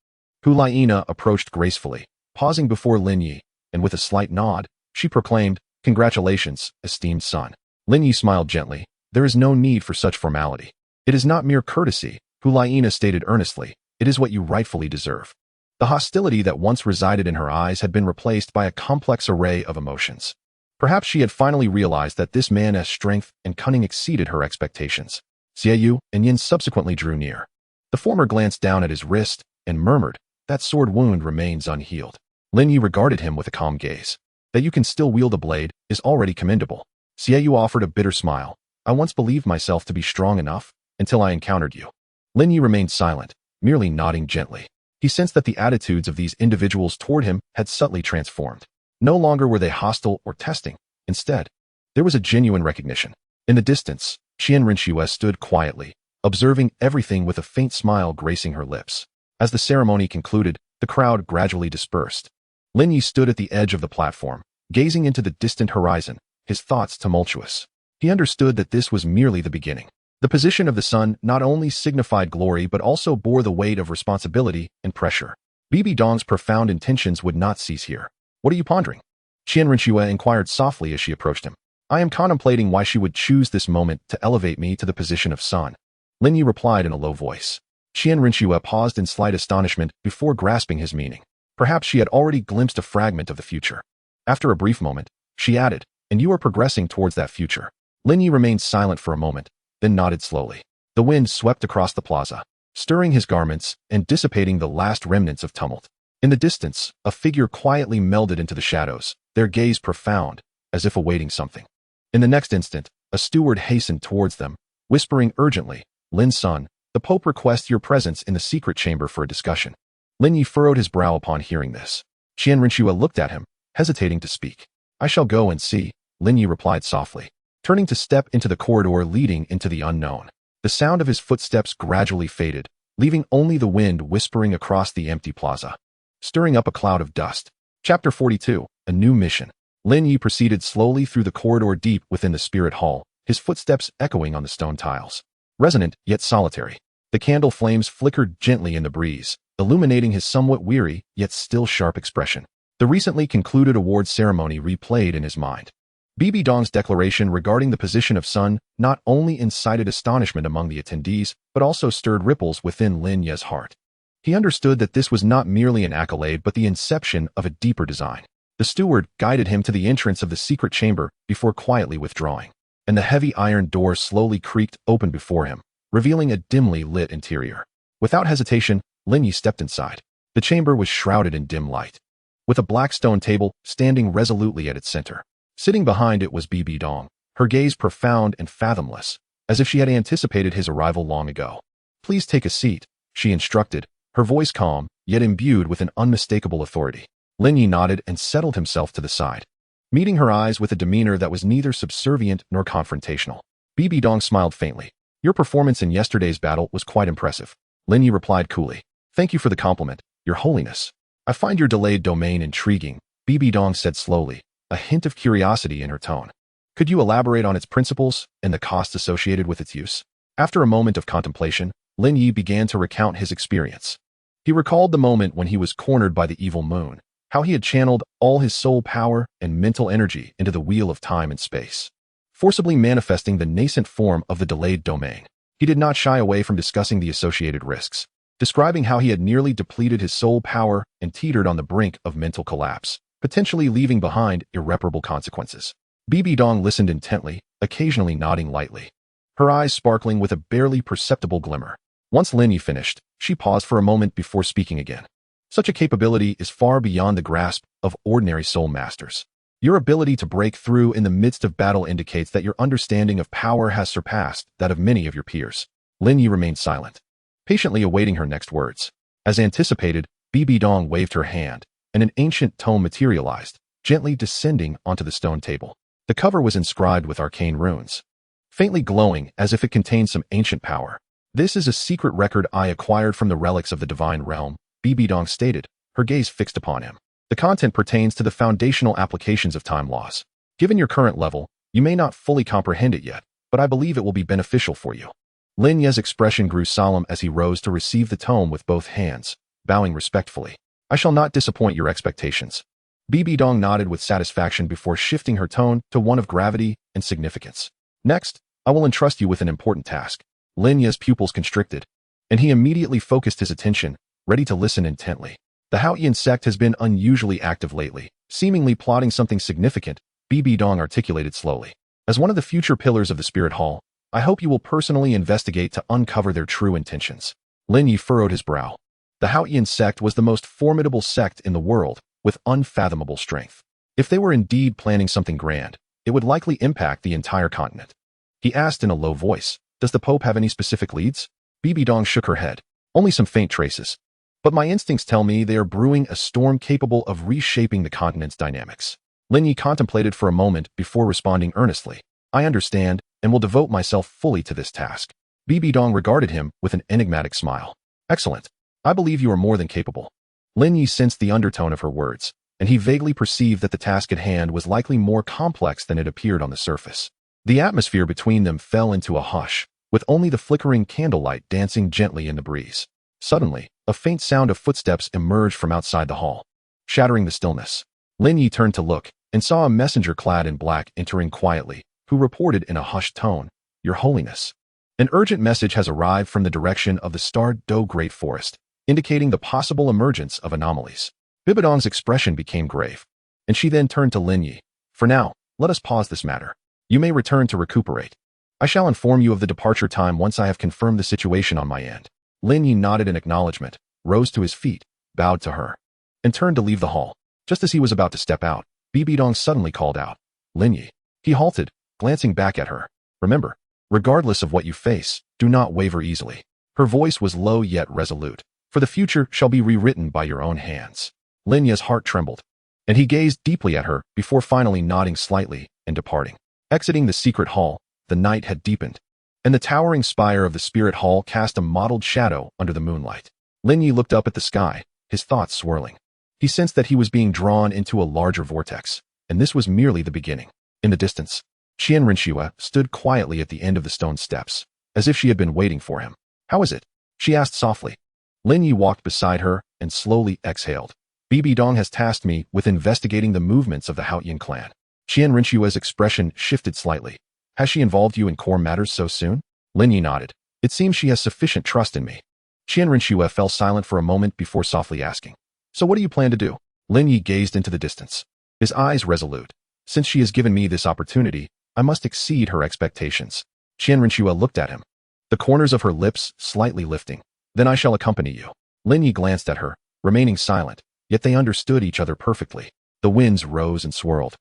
Huliena approached gracefully, pausing before Lin Ye, and with a slight nod, she proclaimed, "Congratulations, esteemed son." Lin Ye smiled gently. "There is no need for such formality. It is not mere courtesy," Huliena stated earnestly. "It is what you rightfully deserve." The hostility that once resided in her eyes had been replaced by a complex array of emotions. Perhaps she had finally realized that this man's strength and cunning exceeded her expectations. Xiaoyu and Yin subsequently drew near. The former glanced down at his wrist and murmured, "That sword wound remains unhealed." Lin Ye regarded him with a calm gaze. "That you can still wield a blade is already commendable." Xiaoyu offered a bitter smile. "I once believed myself to be strong enough, until I encountered you." Lin Ye remained silent, merely nodding gently. He sensed that the attitudes of these individuals toward him had subtly transformed. No longer were they hostile or testing. Instead, there was a genuine recognition. In the distance, Qian Renxue stood quietly, observing everything with a faint smile gracing her lips. As the ceremony concluded, the crowd gradually dispersed. Lin Ye stood at the edge of the platform, gazing into the distant horizon, his thoughts tumultuous. He understood that this was merely the beginning. The position of the sun not only signified glory but also bore the weight of responsibility and pressure. Bibi Dong's profound intentions would not cease here. "What are you pondering?" Qian Renxue inquired softly as she approached him. "I am contemplating why she would choose this moment to elevate me to the position of son." Lin Ye replied in a low voice. Qian Renxue paused in slight astonishment before grasping his meaning. Perhaps she had already glimpsed a fragment of the future. After a brief moment, she added, "And you are progressing towards that future." Lin Ye remained silent for a moment, then nodded slowly. The wind swept across the plaza, stirring his garments and dissipating the last remnants of tumult. In the distance, a figure quietly melded into the shadows, their gaze profound, as if awaiting something. In the next instant, a steward hastened towards them, whispering urgently, "Lin Sun, the Pope requests your presence in the secret chamber for a discussion." Lin Ye furrowed his brow upon hearing this. Qian Renxue looked at him, hesitating to speak. "I shall go and see," Lin Ye replied softly, turning to step into the corridor leading into the unknown. The sound of his footsteps gradually faded, leaving only the wind whispering across the empty plaza, stirring up a cloud of dust. Chapter 42, A New Mission. Lin Ye proceeded slowly through the corridor deep within the spirit hall, his footsteps echoing on the stone tiles. Resonant, yet solitary. The candle flames flickered gently in the breeze, illuminating his somewhat weary, yet still sharp expression. The recently concluded awards ceremony replayed in his mind. Bibi Dong's declaration regarding the position of sun not only incited astonishment among the attendees, but also stirred ripples within Lin Ye's heart. He understood that this was not merely an accolade but the inception of a deeper design. The steward guided him to the entrance of the secret chamber before quietly withdrawing, and the heavy iron door slowly creaked open before him, revealing a dimly lit interior. Without hesitation, Lin Ye stepped inside. The chamber was shrouded in dim light, with a black stone table standing resolutely at its center. Sitting behind it was Bibi Dong, her gaze profound and fathomless, as if she had anticipated his arrival long ago. "Please take a seat," she instructed, her voice calm, yet imbued with an unmistakable authority. Lin Ye nodded and settled himself to the side, meeting her eyes with a demeanor that was neither subservient nor confrontational. Bibi Dong smiled faintly. "Your performance in yesterday's battle was quite impressive." Lin Ye replied coolly. "Thank you for the compliment, Your Holiness." "I find your delayed domain intriguing," Bibi Dong said slowly, a hint of curiosity in her tone. "Could you elaborate on its principles and the costs associated with its use?" After a moment of contemplation, Lin Ye began to recount his experience. He recalled the moment when he was cornered by the evil moon, how he had channeled all his soul power and mental energy into the wheel of time and space, forcibly manifesting the nascent form of the delayed domain. He did not shy away from discussing the associated risks, describing how he had nearly depleted his soul power and teetered on the brink of mental collapse, potentially leaving behind irreparable consequences. Bibi Dong listened intently, occasionally nodding lightly, her eyes sparkling with a barely perceptible glimmer. Once Lin Ye finished, she paused for a moment before speaking again. Such a capability is far beyond the grasp of ordinary soul masters. Your ability to break through in the midst of battle indicates that your understanding of power has surpassed that of many of your peers. Lin Ye remained silent, patiently awaiting her next words. As anticipated, Bibi Dong waved her hand, and an ancient tome materialized, gently descending onto the stone table. The cover was inscribed with arcane runes, faintly glowing as if it contained some ancient power. This is a secret record I acquired from the relics of the divine realm, Bibi Dong stated, her gaze fixed upon him. The content pertains to the foundational applications of time laws. Given your current level, you may not fully comprehend it yet, but I believe it will be beneficial for you. Lin Ye's expression grew solemn as he rose to receive the tome with both hands, bowing respectfully. I shall not disappoint your expectations. Bibi Dong nodded with satisfaction before shifting her tone to one of gravity and significance. Next, I will entrust you with an important task. Lin Ye's pupils constricted, and he immediately focused his attention, ready to listen intently. The Haotian sect has been unusually active lately, seemingly plotting something significant, Bibi Dong articulated slowly. As one of the future pillars of the Spirit Hall, I hope you will personally investigate to uncover their true intentions. Lin Ye furrowed his brow. The Haotian sect was the most formidable sect in the world, with unfathomable strength. If they were indeed planning something grand, it would likely impact the entire continent. He asked in a low voice, does the Pope have any specific leads? Bibi Dong shook her head. Only some faint traces. But my instincts tell me they are brewing a storm capable of reshaping the continent's dynamics. Lin Ye contemplated for a moment before responding earnestly. I understand, and will devote myself fully to this task. Bibi Dong regarded him with an enigmatic smile. Excellent. I believe you are more than capable. Lin Ye sensed the undertone of her words, and he vaguely perceived that the task at hand was likely more complex than it appeared on the surface. The atmosphere between them fell into a hush, with only the flickering candlelight dancing gently in the breeze. Suddenly, a faint sound of footsteps emerged from outside the hall, shattering the stillness. Lin Ye turned to look and saw a messenger clad in black entering quietly, who reported in a hushed tone, Your Holiness. An urgent message has arrived from the direction of the starred Do Great Forest, indicating the possible emergence of anomalies. Bibi Dong's expression became grave, and she then turned to Lin Ye. For now, let us pause this matter. You may return to recuperate. I shall inform you of the departure time once I have confirmed the situation on my end. Lin Ye nodded in acknowledgement, rose to his feet, bowed to her, and turned to leave the hall. Just as he was about to step out, Bibi Dong suddenly called out, Lin Ye. He halted, glancing back at her. Remember, regardless of what you face, do not waver easily. Her voice was low yet resolute. For the future shall be rewritten by your own hands. Lin Ye's heart trembled, and he gazed deeply at her before finally nodding slightly and departing. Exiting the secret hall, the night had deepened, and the towering spire of the Spirit Hall cast a mottled shadow under the moonlight. Lin Ye looked up at the sky, his thoughts swirling. He sensed that he was being drawn into a larger vortex, and this was merely the beginning. In the distance, Qian Renxue stood quietly at the end of the stone steps, as if she had been waiting for him. How is it? She asked softly. Lin Ye walked beside her and slowly exhaled. Bibi Dong has tasked me with investigating the movements of the Haotian clan. Qian Renxue's expression shifted slightly. Has she involved you in core matters so soon? Lin Ye nodded. It seems she has sufficient trust in me. Qian Renxue fell silent for a moment before softly asking. So what do you plan to do? Lin Ye gazed into the distance, his eyes resolute. Since she has given me this opportunity, I must exceed her expectations. Qian Renxue looked at him, the corners of her lips slightly lifting. Then I shall accompany you. Lin Ye glanced at her, remaining silent, yet they understood each other perfectly. The winds rose and swirled,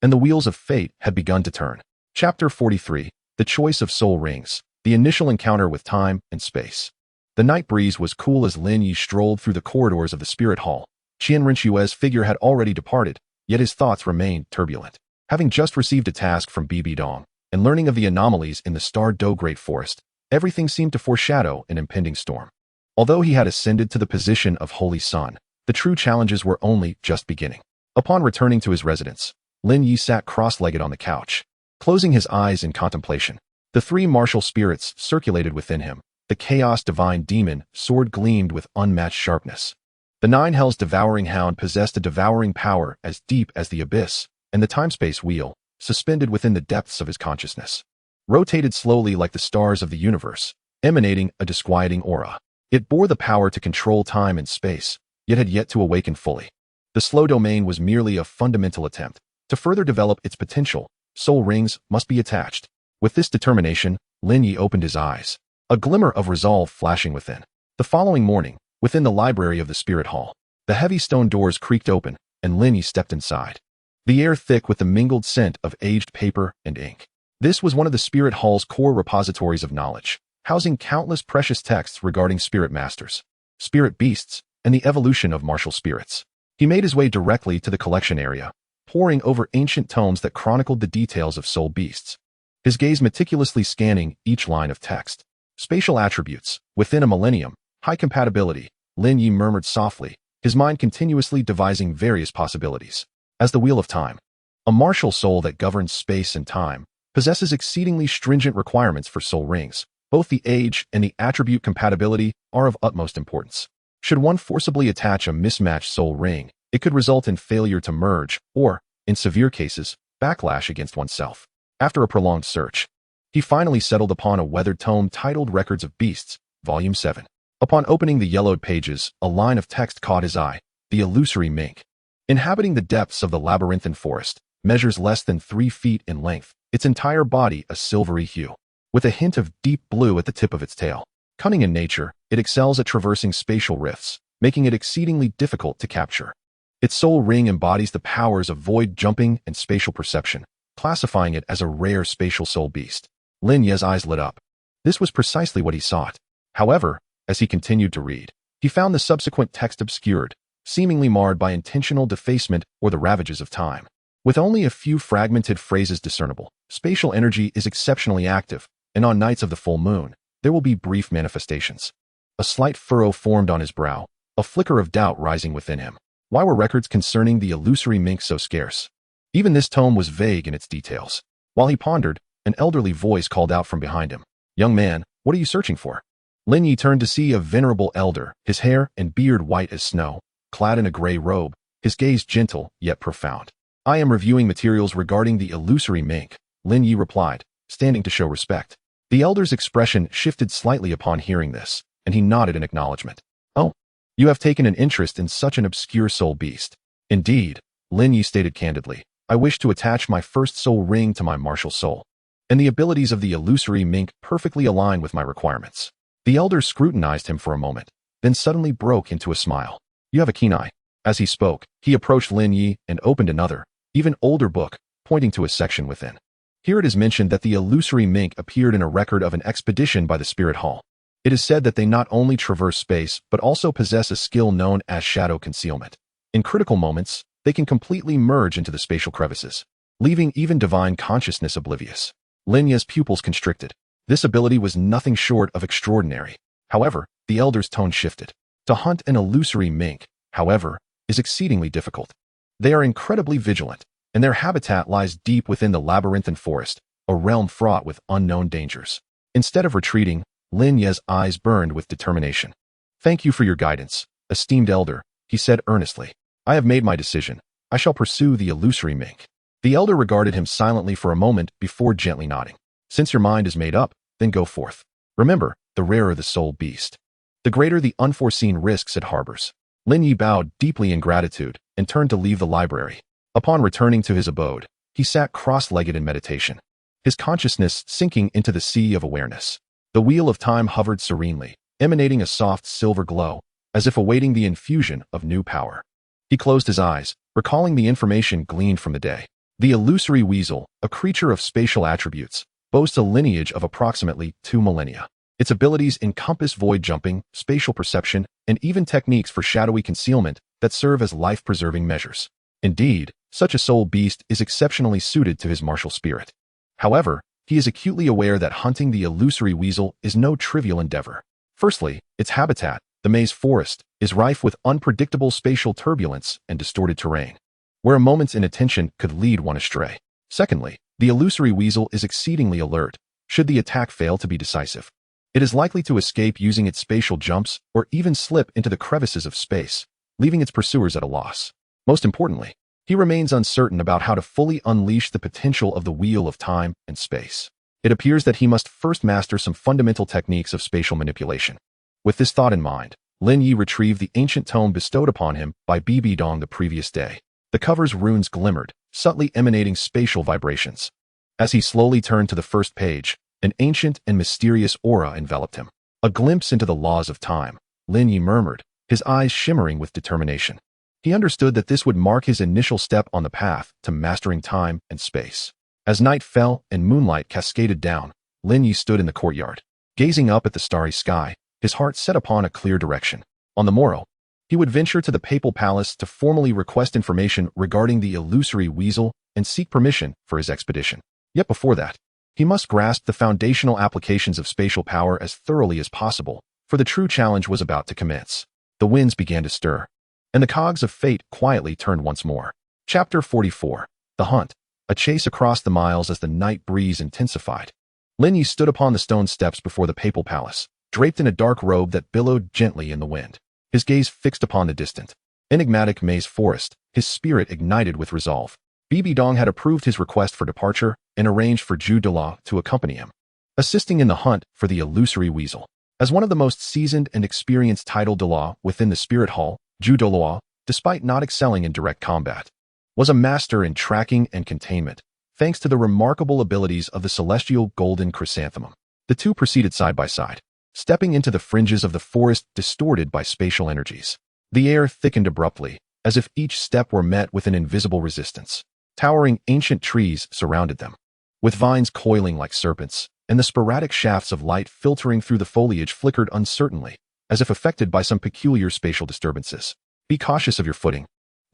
and the wheels of fate had begun to turn. Chapter 43, The Choice of Soul Rings, the initial encounter with time and space. The night breeze was cool as Lin Ye strolled through the corridors of the Spirit Hall. Qian Renxue's figure had already departed, yet his thoughts remained turbulent. Having just received a task from Bibi Dong, and learning of the anomalies in the Star Do Great Forest, everything seemed to foreshadow an impending storm. Although he had ascended to the position of Holy Son, the true challenges were only just beginning. Upon returning to his residence, Lin Ye sat cross-legged on the couch, closing his eyes in contemplation. The three martial spirits circulated within him. The Chaos Divine Demon sword gleamed with unmatched sharpness. The Nine Hell's devouring hound possessed a devouring power as deep as the abyss, and the time-space wheel, suspended within the depths of his consciousness, rotated slowly like the stars of the universe, emanating a disquieting aura. It bore the power to control time and space, yet had yet to awaken fully. The slow domain was merely a fundamental attempt. To further develop its potential, soul rings must be attached. With this determination, Lin Ye opened his eyes, a glimmer of resolve flashing within. The following morning, within the library of the Spirit Hall, the heavy stone doors creaked open, and Lin Ye stepped inside. The air thick with the mingled scent of aged paper and ink. This was one of the Spirit Hall's core repositories of knowledge, housing countless precious texts regarding spirit masters, spirit beasts, and the evolution of martial spirits. He made his way directly to the collection area, poring over ancient tomes that chronicled the details of soul beasts, his gaze meticulously scanning each line of text. Spatial attributes. Within a millennium, high compatibility, Lin Ye murmured softly, his mind continuously devising various possibilities. As the wheel of time, a martial soul that governs space and time, possesses exceedingly stringent requirements for soul rings. Both the age and the attribute compatibility are of utmost importance. Should one forcibly attach a mismatched soul ring, it could result in failure to merge or, in severe cases, backlash against oneself. After a prolonged search, he finally settled upon a weathered tome titled Records of Beasts, Volume 7. Upon opening the yellowed pages, a line of text caught his eye: the illusory mink. Inhabiting the depths of the labyrinthine forest, measures less than 3 feet in length, its entire body a silvery hue, with a hint of deep blue at the tip of its tail. Cunning in nature, it excels at traversing spatial rifts, making it exceedingly difficult to capture. Its soul ring embodies the powers of void jumping and spatial perception, classifying it as a rare spatial soul beast. Lin Ye's eyes lit up. This was precisely what he sought. However, as he continued to read, he found the subsequent text obscured, seemingly marred by intentional defacement or the ravages of time. With only a few fragmented phrases discernible, spatial energy is exceptionally active, and on nights of the full moon, there will be brief manifestations. A slight furrow formed on his brow, a flicker of doubt rising within him. Why were records concerning the illusory mink so scarce? Even this tome was vague in its details. While he pondered, an elderly voice called out from behind him. "Young man, what are you searching for?" Lin Ye turned to see a venerable elder, his hair and beard white as snow, clad in a gray robe, his gaze gentle yet profound. "I am reviewing materials regarding the illusory mink," Lin Ye replied, standing to show respect. The elder's expression shifted slightly upon hearing this, and he nodded in acknowledgement. "Oh, you have taken an interest in such an obscure soul beast." "Indeed," Lin Ye stated candidly. "I wish to attach my first soul ring to my martial soul, and the abilities of the illusory mink perfectly align with my requirements." The elder scrutinized him for a moment, then suddenly broke into a smile. "You have a keen eye." As he spoke, he approached Lin Ye and opened another, even older book, pointing to a section within. Here it is mentioned that the illusory mink appeared in a record of an expedition by the Spirit Hall. It is said that they not only traverse space, but also possess a skill known as shadow concealment. In critical moments, they can completely merge into the spatial crevices, leaving even divine consciousness oblivious. Lin Ye's pupils constricted. This ability was nothing short of extraordinary. However, the elder's tone shifted. To hunt an illusory mink, however, is exceedingly difficult. They are incredibly vigilant, and their habitat lies deep within the labyrinthine forest, a realm fraught with unknown dangers. Instead of retreating, Lin Ye's eyes burned with determination. "Thank you for your guidance, esteemed elder," he said earnestly. "I have made my decision. I shall pursue the illusory mink." The elder regarded him silently for a moment before gently nodding. "Since your mind is made up, then go forth. Remember, the rarer the soul beast, the greater the unforeseen risks it harbors." Lin Ye bowed deeply in gratitude and turned to leave the library. Upon returning to his abode, he sat cross-legged in meditation, his consciousness sinking into the sea of awareness. The wheel of time hovered serenely, emanating a soft silver glow, as if awaiting the infusion of new power. He closed his eyes, recalling the information gleaned from the day. The illusory weasel, a creature of spatial attributes, boasts a lineage of approximately 2 millennia. Its abilities encompass void jumping, spatial perception, and even techniques for shadowy concealment that serve as life-preserving measures. Indeed, such a soul beast is exceptionally suited to his martial spirit. However, he is acutely aware that hunting the illusory weasel is no trivial endeavor. Firstly, its habitat, the maze forest, is rife with unpredictable spatial turbulence and distorted terrain, where a moment's inattention could lead one astray. Secondly, the illusory weasel is exceedingly alert, should the attack fail to be decisive. It is likely to escape using its spatial jumps or even slip into the crevices of space, leaving its pursuers at a loss. Most importantly, he remains uncertain about how to fully unleash the potential of the wheel of time and space. It appears that he must first master some fundamental techniques of spatial manipulation. With this thought in mind, Lin Ye retrieved the ancient tome bestowed upon him by Bibi Dong the previous day. The cover's runes glimmered, subtly emanating spatial vibrations. As he slowly turned to the first page, An ancient and mysterious aura enveloped him. A glimpse into the laws of time, Lin Ye murmured, his eyes shimmering with determination. He understood that this would mark his initial step on the path to mastering time and space. As night fell and moonlight cascaded down, Lin Ye stood in the courtyard. Gazing up at the starry sky, his heart set upon a clear direction. On the morrow, he would venture to the papal palace to formally request information regarding the illusory weasel and seek permission for his expedition. Yet before that, he must grasp the foundational applications of spatial power as thoroughly as possible, for the true challenge was about to commence. The winds began to stir, and the cogs of fate quietly turned once more. Chapter 44. The Hunt. A chase across the miles as the night breeze intensified. Lin Ye stood upon the stone steps before the papal palace, draped in a dark robe that billowed gently in the wind. His gaze fixed upon the distant, enigmatic maze forest, his spirit ignited with resolve. Bibi Dong had approved his request for departure and arranged for Douluo to accompany him, assisting in the hunt for the illusory weasel. As one of the most seasoned and experienced title Douluo within the Spirit Hall, Douluo, despite not excelling in direct combat, was a master in tracking and containment, thanks to the remarkable abilities of the celestial golden chrysanthemum. The two proceeded side by side, stepping into the fringes of the forest distorted by spatial energies. The air thickened abruptly, as if each step were met with an invisible resistance. Towering ancient trees surrounded them, with vines coiling like serpents, and the sporadic shafts of light filtering through the foliage flickered uncertainly, as if affected by some peculiar spatial disturbances. Be cautious of your footing,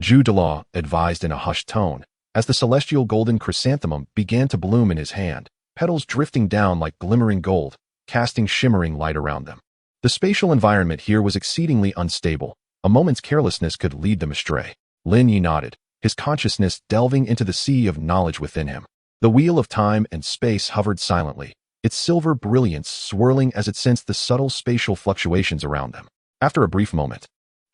Douluo advised in a hushed tone, as the celestial golden chrysanthemum began to bloom in his hand, petals drifting down like glimmering gold, casting shimmering light around them. The spatial environment here was exceedingly unstable. A moment's carelessness could lead them astray. Lin Ye nodded, his consciousness delving into the sea of knowledge within him. The wheel of time and space hovered silently, its silver brilliance swirling as it sensed the subtle spatial fluctuations around them. After a brief moment,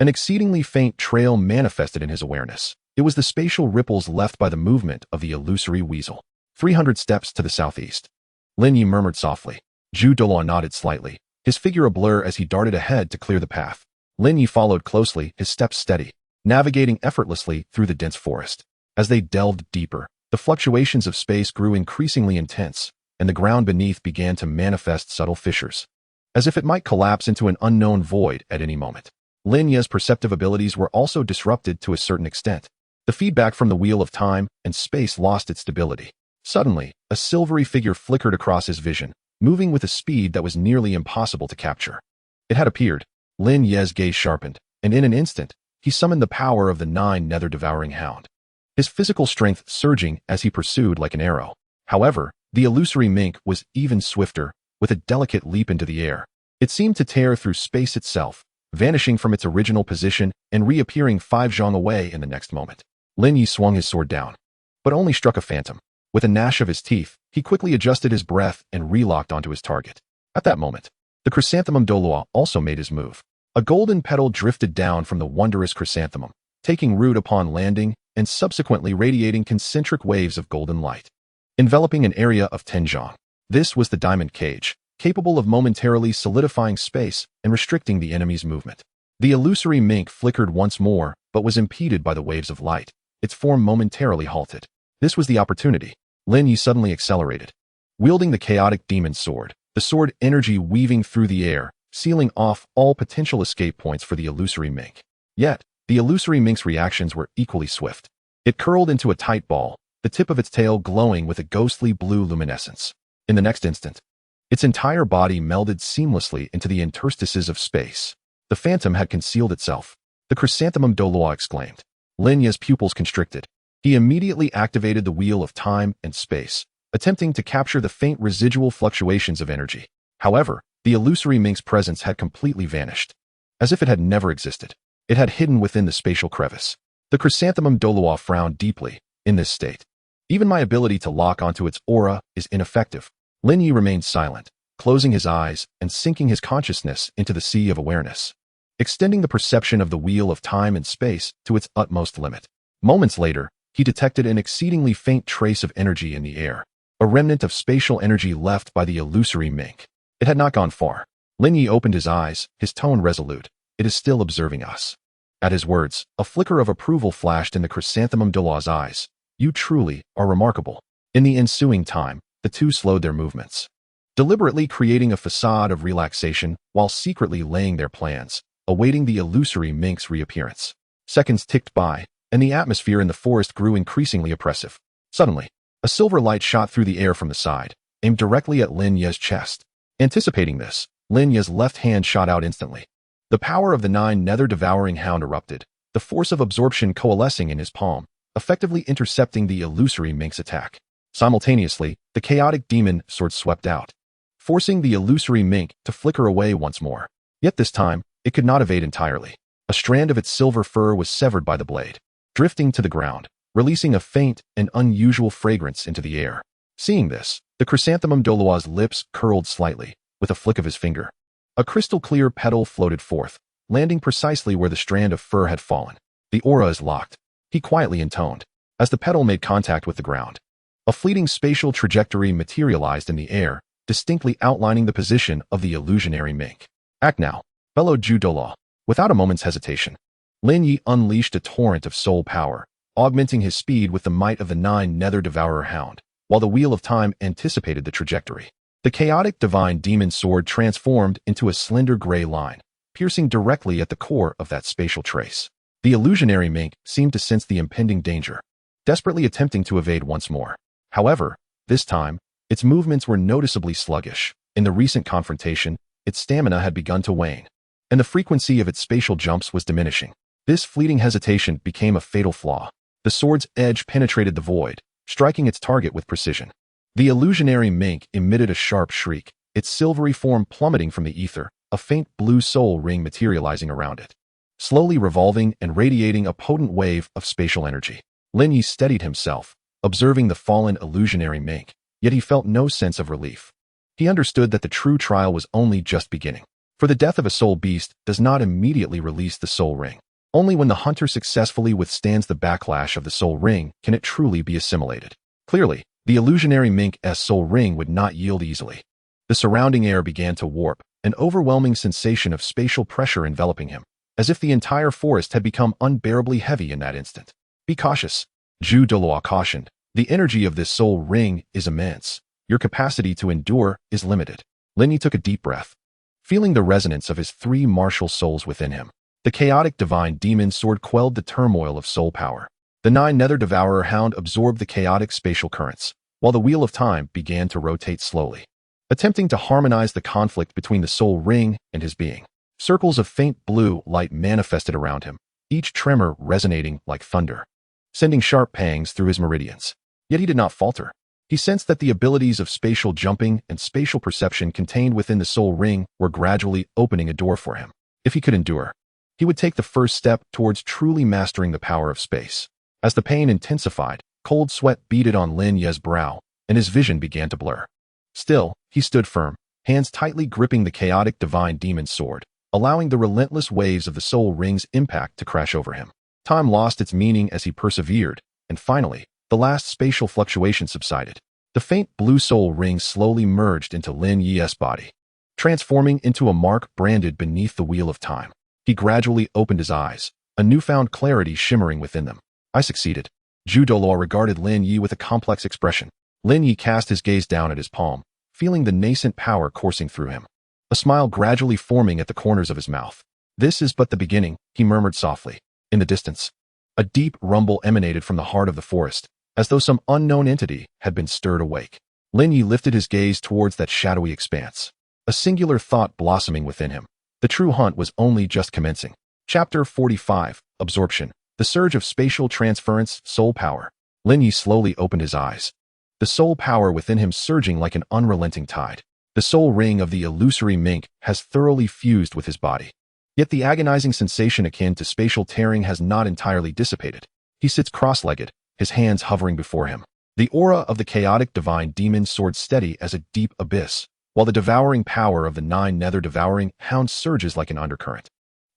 an exceedingly faint trail manifested in his awareness. It was the spatial ripples left by the movement of the illusory weasel. 300 steps to the southeast. Lin Ye murmured softly. Douluo nodded slightly, his figure a blur as he darted ahead to clear the path. Lin Ye followed closely, his steps steady, navigating effortlessly through the dense forest. As they delved deeper, the fluctuations of space grew increasingly intense, and the ground beneath began to manifest subtle fissures, as if it might collapse into an unknown void at any moment. Lin Ye's perceptive abilities were also disrupted to a certain extent. The feedback from the wheel of time and space lost its stability. Suddenly, a silvery figure flickered across his vision, moving with a speed that was nearly impossible to capture. It had appeared. Lin Ye's gaze sharpened, and in an instant, he summoned the power of the Nine Nether devouring hound, his physical strength surging as he pursued like an arrow. However, the illusory mink was even swifter, with a delicate leap into the air. It seemed to tear through space itself, vanishing from its original position and reappearing 5 zhang away in the next moment. Lin Ye swung his sword down, but only struck a phantom. With a gnash of his teeth, he quickly adjusted his breath and relocked onto his target. At that moment, the chrysanthemum Douluo also made his move. A golden petal drifted down from the wondrous chrysanthemum, taking root upon landing and subsequently radiating concentric waves of golden light, enveloping an area of 10 zhang. This was the diamond cage, capable of momentarily solidifying space and restricting the enemy's movement. The illusory mink flickered once more, but was impeded by the waves of light. Its form momentarily halted. This was the opportunity. Lin Ye suddenly accelerated, wielding the chaotic demon sword, the sword energy weaving through the air, sealing off all potential escape points for the illusory mink. Yet, the illusory mink's reactions were equally swift. It curled into a tight ball, the tip of its tail glowing with a ghostly blue luminescence. In the next instant, its entire body melded seamlessly into the interstices of space. The phantom had concealed itself. The chrysanthemum Douluo exclaimed. Lin Ye's pupils constricted. He immediately activated the wheel of time and space, attempting to capture the faint residual fluctuations of energy. However, the illusory mink's presence had completely vanished. As if it had never existed, it had hidden within the spatial crevice. The chrysanthemum Douluo frowned deeply. In this state, even my ability to lock onto its aura is ineffective. Lin Ye remained silent, closing his eyes and sinking his consciousness into the sea of awareness, extending the perception of the wheel of time and space to its utmost limit. Moments later, he detected an exceedingly faint trace of energy in the air, a remnant of spatial energy left by the illusory mink. It had not gone far. Lin Ye opened his eyes, his tone resolute. It is still observing us. At his words, a flicker of approval flashed in the chrysanthemum Douluo's eyes. You truly are remarkable. In the ensuing time, the two slowed their movements, deliberately creating a facade of relaxation while secretly laying their plans, awaiting the illusory mink's reappearance. Seconds ticked by, and the atmosphere in the forest grew increasingly oppressive. Suddenly, a silver light shot through the air from the side, aimed directly at Lin Ye's chest. Anticipating this, Lin Ye's left hand shot out instantly. The power of the Nine Nether Devouring Hound erupted, the force of absorption coalescing in his palm, effectively intercepting the illusory mink's attack. Simultaneously, the chaotic demon sword swept out, forcing the illusory mink to flicker away once more. Yet this time, it could not evade entirely. A strand of its silver fur was severed by the blade, drifting to the ground, releasing a faint and unusual fragrance into the air. Seeing this, the chrysanthemum Douluo's lips curled slightly, with a flick of his finger. A crystal-clear petal floated forth, landing precisely where the strand of fur had fallen. The aura is locked, he quietly intoned, as the petal made contact with the ground. A fleeting spatial trajectory materialized in the air, distinctly outlining the position of the illusionary mink. Act now, bellowed Douluo. Without a moment's hesitation, Lin Ye unleashed a torrent of soul power, augmenting his speed with the might of the Nine Nether Devourer Hound, while the Wheel of Time anticipated the trajectory. The chaotic divine demon sword transformed into a slender gray line, piercing directly at the core of that spatial trace. The illusionary mink seemed to sense the impending danger, desperately attempting to evade once more. However, this time, its movements were noticeably sluggish. In the recent confrontation, its stamina had begun to wane, and the frequency of its spatial jumps was diminishing. This fleeting hesitation became a fatal flaw. The sword's edge penetrated the void, striking its target with precision. The illusionary mink emitted a sharp shriek, its silvery form plummeting from the ether, a faint blue soul ring materializing around it, slowly revolving and radiating a potent wave of spatial energy. Lin Ye steadied himself, observing the fallen illusionary mink, yet he felt no sense of relief. He understood that the true trial was only just beginning, for the death of a soul beast does not immediately release the soul ring. Only when the hunter successfully withstands the backlash of the soul ring can it truly be assimilated. Clearly, the illusionary mink's soul ring would not yield easily. The surrounding air began to warp, an overwhelming sensation of spatial pressure enveloping him, as if the entire forest had become unbearably heavy in that instant. Be cautious, Douluo cautioned. The energy of this soul ring is immense. Your capacity to endure is limited. Lin Ye took a deep breath, feeling the resonance of his three martial souls within him. The chaotic divine demon sword quelled the turmoil of soul power. The Nine Nether Devourer Hound absorbed the chaotic spatial currents, while the Wheel of Time began to rotate slowly, attempting to harmonize the conflict between the soul ring and his being. Circles of faint blue light manifested around him, each tremor resonating like thunder, sending sharp pangs through his meridians. Yet he did not falter. He sensed that the abilities of spatial jumping and spatial perception contained within the soul ring were gradually opening a door for him. If he could endure, he would take the first step towards truly mastering the power of space. As the pain intensified, cold sweat beaded on Lin Ye's brow, and his vision began to blur. Still, he stood firm, hands tightly gripping the chaotic divine demon sword, allowing the relentless waves of the soul ring's impact to crash over him. Time lost its meaning as he persevered, and finally, the last spatial fluctuation subsided. The faint blue soul ring slowly merged into Lin Ye's body, transforming into a mark branded beneath the Wheel of Time. He gradually opened his eyes, a newfound clarity shimmering within them. I succeeded. Douluo regarded Lin Ye with a complex expression. Lin Ye cast his gaze down at his palm, feeling the nascent power coursing through him, a smile gradually forming at the corners of his mouth. This is but the beginning, he murmured softly. In the distance, a deep rumble emanated from the heart of the forest, as though some unknown entity had been stirred awake. Lin Ye lifted his gaze towards that shadowy expanse, a singular thought blossoming within him. The true hunt was only just commencing. Chapter 45, Absorption. The surge of spatial transference, soul power. Lin Ye slowly opened his eyes, the soul power within him surging like an unrelenting tide. The soul ring of the illusory mink has thoroughly fused with his body. Yet the agonizing sensation akin to spatial tearing has not entirely dissipated. He sits cross-legged, his hands hovering before him. The aura of the chaotic divine demon soared steady as a deep abyss, while the devouring power of the Nine Nether Devouring Hound surges like an undercurrent,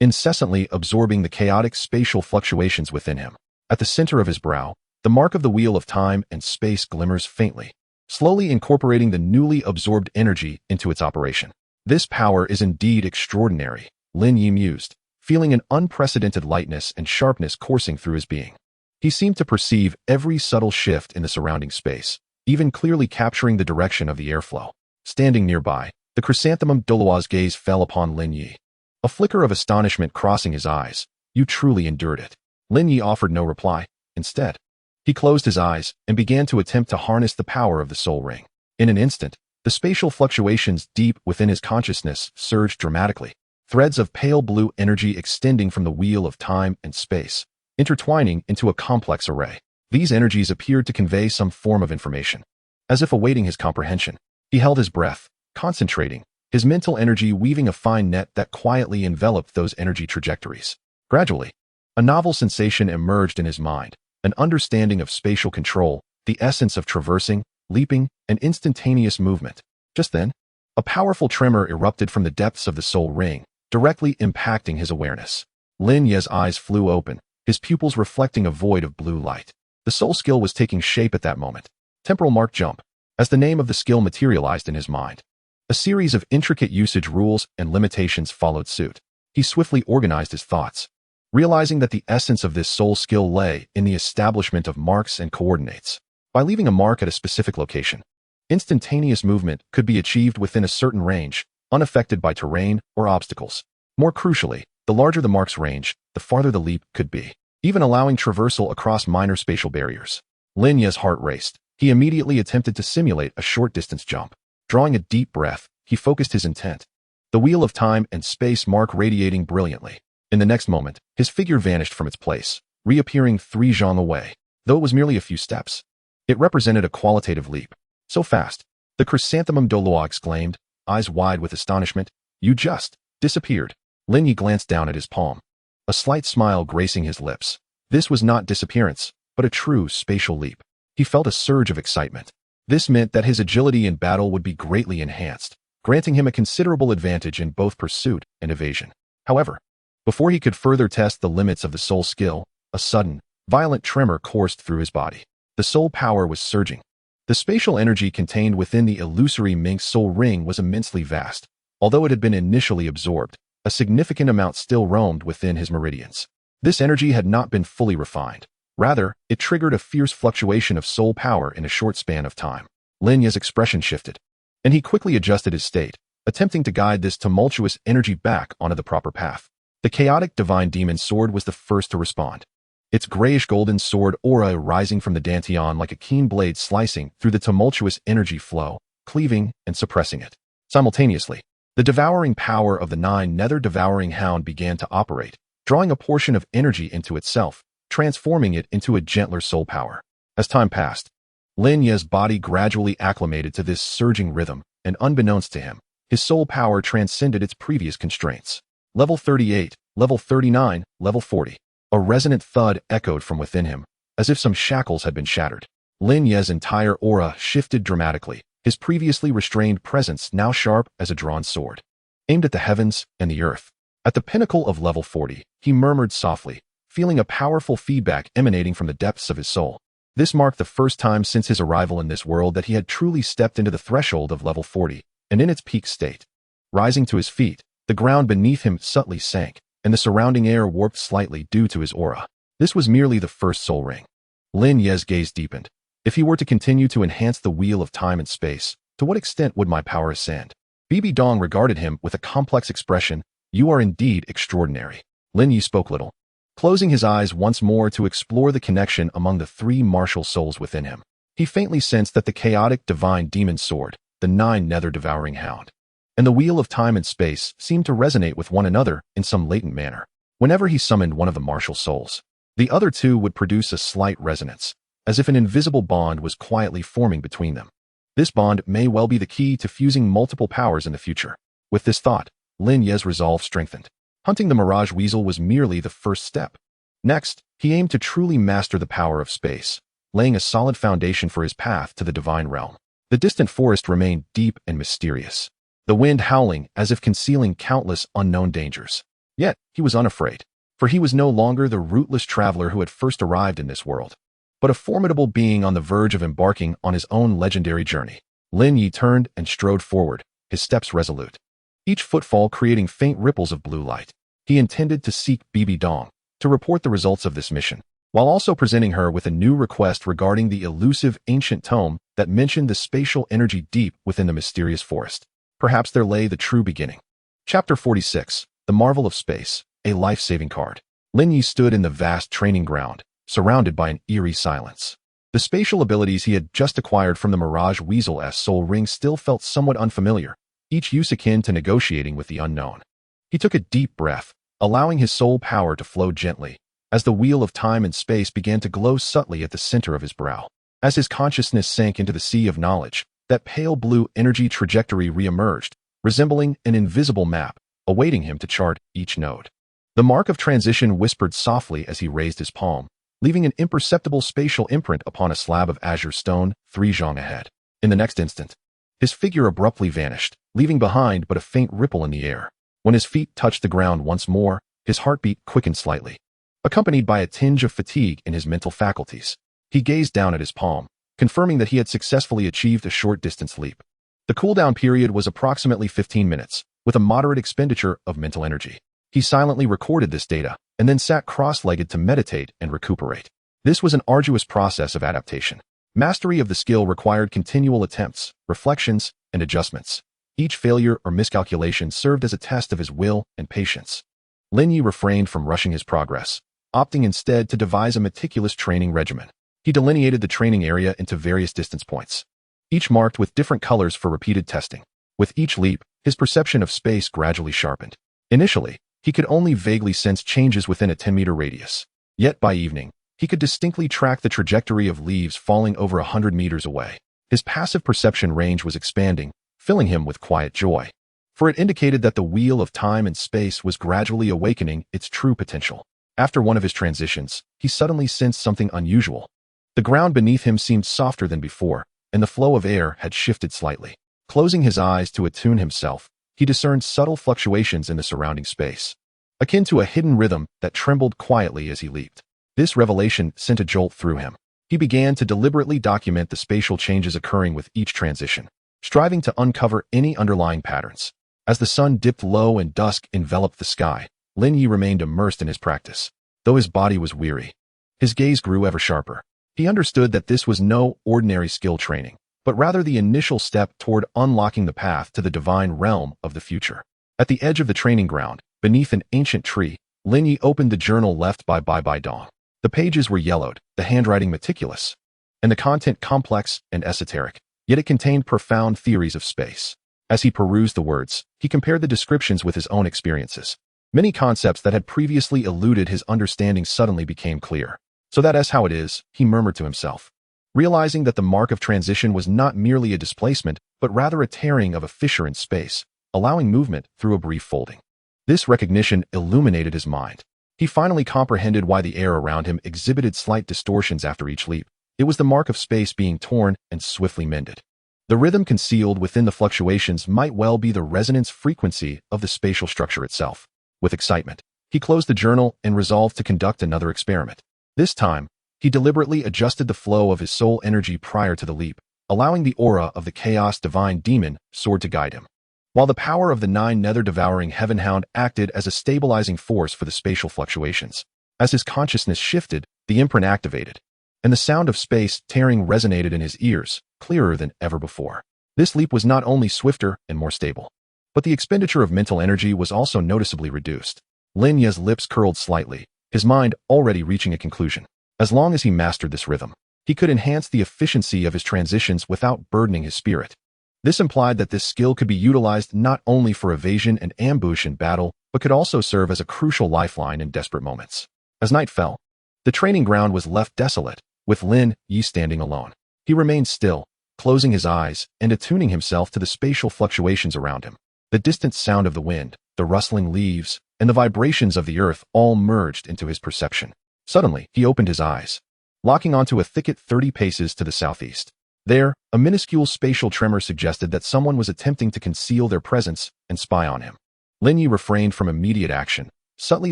incessantly absorbing the chaotic spatial fluctuations within him. At the center of his brow, the mark of the Wheel of Time and space glimmers faintly, slowly incorporating the newly absorbed energy into its operation. This power is indeed extraordinary, Lin Ye mused, feeling an unprecedented lightness and sharpness coursing through his being. He seemed to perceive every subtle shift in the surrounding space, even clearly capturing the direction of the airflow. Standing nearby, the chrysanthemum Douluo's gaze fell upon Lin Ye. A flicker of astonishment crossing his eyes. You truly endured it. Lin Ye offered no reply. Instead, he closed his eyes and began to attempt to harness the power of the soul ring. In an instant, the spatial fluctuations deep within his consciousness surged dramatically. Threads of pale blue energy extending from the wheel of time and space, intertwining into a complex array. These energies appeared to convey some form of information. As if awaiting his comprehension, he held his breath, concentrating, his mental energy weaving a fine net that quietly enveloped those energy trajectories. Gradually, a novel sensation emerged in his mind, an understanding of spatial control, the essence of traversing, leaping, and instantaneous movement. Just then, a powerful tremor erupted from the depths of the soul ring, directly impacting his awareness. Lin Ye's eyes flew open, his pupils reflecting a void of blue light. The soul skill was taking shape at that moment. Temporal mark jump, as the name of the skill materialized in his mind. A series of intricate usage rules and limitations followed suit. He swiftly organized his thoughts, realizing that the essence of this soul skill lay in the establishment of marks and coordinates. By leaving a mark at a specific location, instantaneous movement could be achieved within a certain range, unaffected by terrain or obstacles. More crucially, the larger the mark's range, the farther the leap could be, even allowing traversal across minor spatial barriers. Lin Ye's heart raced. He immediately attempted to simulate a short-distance jump. Drawing a deep breath, he focused his intent. The wheel of time and space mark radiating brilliantly. In the next moment, his figure vanished from its place, reappearing 3 zhang away. Though it was merely a few steps, it represented a qualitative leap. So fast, the chrysanthemum Douluo exclaimed, eyes wide with astonishment. You just disappeared. Lin Ye glanced down at his palm, a slight smile gracing his lips. This was not disappearance, but a true spatial leap. He felt a surge of excitement. This meant that his agility in battle would be greatly enhanced, granting him a considerable advantage in both pursuit and evasion. However, before he could further test the limits of the soul skill, a sudden, violent tremor coursed through his body. The soul power was surging. The spatial energy contained within the illusory Mink soul ring was immensely vast. Although it had been initially absorbed, a significant amount still roamed within his meridians. This energy had not been fully refined. Rather, it triggered a fierce fluctuation of soul power in a short span of time. Lin Ye's expression shifted, and he quickly adjusted his state, attempting to guide this tumultuous energy back onto the proper path. The chaotic divine demon sword was the first to respond. Its grayish-golden sword aura rising from the dantian like a keen blade slicing through the tumultuous energy flow, cleaving and suppressing it. Simultaneously, the devouring power of the Nine Nether devouring hound began to operate, drawing a portion of energy into itself, transforming it into a gentler soul power. As time passed, Lin Ye's body gradually acclimated to this surging rhythm, and unbeknownst to him, his soul power transcended its previous constraints. Level 38, level 39, level 40. A resonant thud echoed from within him, as if some shackles had been shattered. Lin Ye's entire aura shifted dramatically, his previously restrained presence now sharp as a drawn sword, aimed at the heavens and the earth. At the pinnacle of level 40, he murmured softly, feeling a powerful feedback emanating from the depths of his soul. This marked the first time since his arrival in this world that he had truly stepped into the threshold of level 40, and in its peak state. Rising to his feet, the ground beneath him subtly sank, and the surrounding air warped slightly due to his aura. This was merely the first soul ring. Lin Ye's gaze deepened. If he were to continue to enhance the wheel of time and space, to what extent would my power ascend? Bibi Dong regarded him with a complex expression. You are indeed extraordinary. Lin Ye spoke little, closing his eyes once more to explore the connection among the 3 martial souls within him. He faintly sensed that the chaotic divine demon sword, the Nine Nether devouring hound, and the wheel of time and space seemed to resonate with one another in some latent manner. Whenever he summoned one of the martial souls, the other 2 would produce a slight resonance, as if an invisible bond was quietly forming between them. This bond may well be the key to fusing multiple powers in the future. With this thought, Lin Ye's resolve strengthened. Hunting the Mirage Weasel was merely the first step. Next, he aimed to truly master the power of space, laying a solid foundation for his path to the divine realm. The distant forest remained deep and mysterious, the wind howling as if concealing countless unknown dangers. Yet, he was unafraid, for he was no longer the rootless traveler who had first arrived in this world, but a formidable being on the verge of embarking on his own legendary journey. Lin Ye turned and strode forward, his steps resolute, each footfall creating faint ripples of blue light. He intended to seek Bibi Dong, to report the results of this mission. while also presenting her with a new request regarding the elusive ancient tome that mentioned the spatial energy deep within the mysterious forest. Perhaps there lay the true beginning. Chapter 46, The Marvel of Space, a life-saving card. Lin Ye stood in the vast training ground, surrounded by an eerie silence. The spatial abilities he had just acquired from the Mirage Weasel's soul ring still felt somewhat unfamiliar, each use akin to negotiating with the unknown. He took a deep breath, allowing his soul power to flow gently, as the wheel of time and space began to glow subtly at the center of his brow. As his consciousness sank into the sea of knowledge, that pale blue energy trajectory reemerged, resembling an invisible map, awaiting him to chart each node. The mark of transition whispered softly as he raised his palm, leaving an imperceptible spatial imprint upon a slab of azure stone 3 zhang ahead. In the next instant, his figure abruptly vanished, leaving behind but a faint ripple in the air. When his feet touched the ground once more, his heartbeat quickened slightly, accompanied by a tinge of fatigue in his mental faculties. He gazed down at his palm, confirming that he had successfully achieved a short-distance leap. The cooldown period was approximately 15 minutes, with a moderate expenditure of mental energy. He silently recorded this data, and then sat cross-legged to meditate and recuperate. This was an arduous process of adaptation. Mastery of the skill required continual attempts, reflections, and adjustments. Each failure or miscalculation served as a test of his will and patience. Lin Ye refrained from rushing his progress, opting instead to devise a meticulous training regimen. He delineated the training area into various distance points, each marked with different colors for repeated testing. With each leap, his perception of space gradually sharpened. Initially, he could only vaguely sense changes within a 10-meter radius. Yet by evening, he could distinctly track the trajectory of leaves falling over 100 meters away. His passive perception range was expanding, filling him with quiet joy, for it indicated that the wheel of time and space was gradually awakening its true potential. After one of his transitions, he suddenly sensed something unusual. The ground beneath him seemed softer than before, and the flow of air had shifted slightly. Closing his eyes to attune himself, he discerned subtle fluctuations in the surrounding space, akin to a hidden rhythm that trembled quietly as he leaped. This revelation sent a jolt through him. He began to deliberately document the spatial changes occurring with each transition, striving to uncover any underlying patterns. As the sun dipped low and dusk enveloped the sky, Lin Ye remained immersed in his practice. Though his body was weary, his gaze grew ever sharper. He understood that this was no ordinary skill training, but rather the initial step toward unlocking the path to the divine realm of the future. At the edge of the training ground, beneath an ancient tree, Lin Ye opened the journal left by Bibi Dong. The pages were yellowed, the handwriting meticulous, and the content complex and esoteric, yet it contained profound theories of space. As he perused the words, he compared the descriptions with his own experiences. Many concepts that had previously eluded his understanding suddenly became clear. So that's how it is, he murmured to himself, realizing that the mark of transition was not merely a displacement, but rather a tearing of a fissure in space, allowing movement through a brief folding. This recognition illuminated his mind. He finally comprehended why the air around him exhibited slight distortions after each leap. It was the mark of space being torn and swiftly mended. The rhythm concealed within the fluctuations might well be the resonance frequency of the spatial structure itself. With excitement, he closed the journal and resolved to conduct another experiment. This time, he deliberately adjusted the flow of his soul energy prior to the leap, allowing the aura of the chaos divine demon sword to guide him, while the power of the Nine Nether devouring heaven hound acted as a stabilizing force for the spatial fluctuations. As his consciousness shifted, the imprint activated, and the sound of space tearing resonated in his ears, clearer than ever before. This leap was not only swifter and more stable, but the expenditure of mental energy was also noticeably reduced. Lin Ye's lips curled slightly, his mind already reaching a conclusion. As long as he mastered this rhythm, he could enhance the efficiency of his transitions without burdening his spirit. This implied that this skill could be utilized not only for evasion and ambush in battle, but could also serve as a crucial lifeline in desperate moments. As night fell, the training ground was left desolate, with Lin Ye standing alone. He remained still, closing his eyes and attuning himself to the spatial fluctuations around him. The distant sound of the wind, the rustling leaves, and the vibrations of the earth all merged into his perception. Suddenly, he opened his eyes, locking onto a thicket 30 paces to the southeast. There, a minuscule spatial tremor suggested that someone was attempting to conceal their presence and spy on him. Lin Ye refrained from immediate action, subtly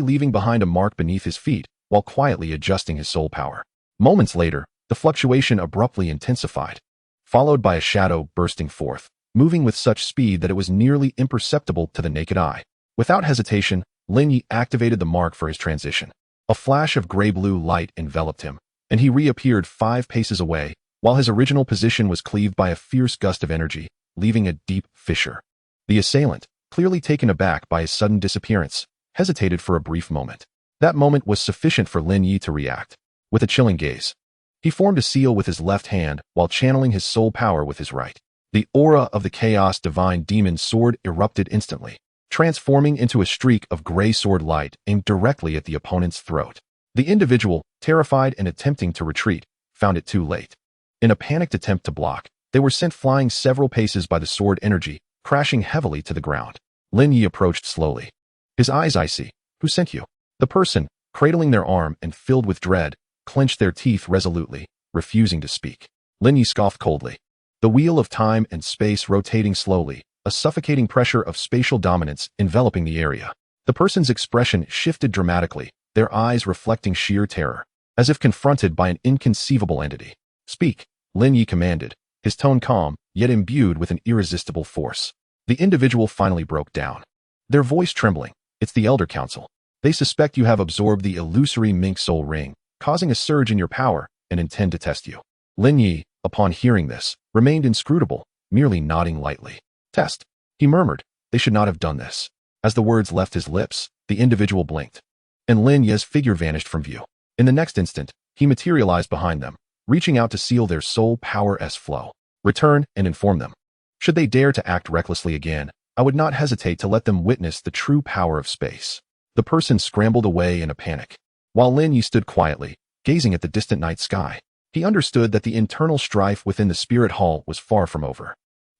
leaving behind a mark beneath his feet while quietly adjusting his soul power. Moments later, the fluctuation abruptly intensified, followed by a shadow bursting forth, moving with such speed that it was nearly imperceptible to the naked eye. Without hesitation, Lin Ye activated the mark for his transition. A flash of gray-blue light enveloped him, and he reappeared 5 paces away, while his original position was cleaved by a fierce gust of energy, leaving a deep fissure. The assailant, clearly taken aback by his sudden disappearance, hesitated for a brief moment. That moment was sufficient for Lin Ye to react. With a chilling gaze, he formed a seal with his left hand while channeling his soul power with his right. The aura of the Chaos Divine Demon Sword erupted instantly, transforming into a streak of gray sword light aimed directly at the opponent's throat. The individual, terrified and attempting to retreat, found it too late. In a panicked attempt to block, they were sent flying several paces by the sword energy, crashing heavily to the ground. Lin Ye approached slowly. His eyes icy. "Who sent you?" The person, cradling their arm and filled with dread, clenched their teeth resolutely, refusing to speak. Lin Ye scoffed coldly. The wheel of time and space rotating slowly, a suffocating pressure of spatial dominance enveloping the area. The person's expression shifted dramatically, their eyes reflecting sheer terror, as if confronted by an inconceivable entity. "Speak," Lin Ye commanded, his tone calm, yet imbued with an irresistible force. The individual finally broke down, their voice trembling. "It's the Elder Council. They suspect you have absorbed the illusory Mink Soul Ring, causing a surge in your power, and intend to test you." Lin Ye, upon hearing this, remained inscrutable, merely nodding lightly. "Test," he murmured. "They should not have done this." As the words left his lips, the individual blinked, and Lin Ye's figure vanished from view. In the next instant, he materialized behind them, reaching out to seal their soul power's flow. "Return and inform them. Should they dare to act recklessly again, I would not hesitate to let them witness the true power of space." The person scrambled away in a panic, while Lin Ye stood quietly, gazing at the distant night sky. He understood that the internal strife within the Spirit Hall was far from over.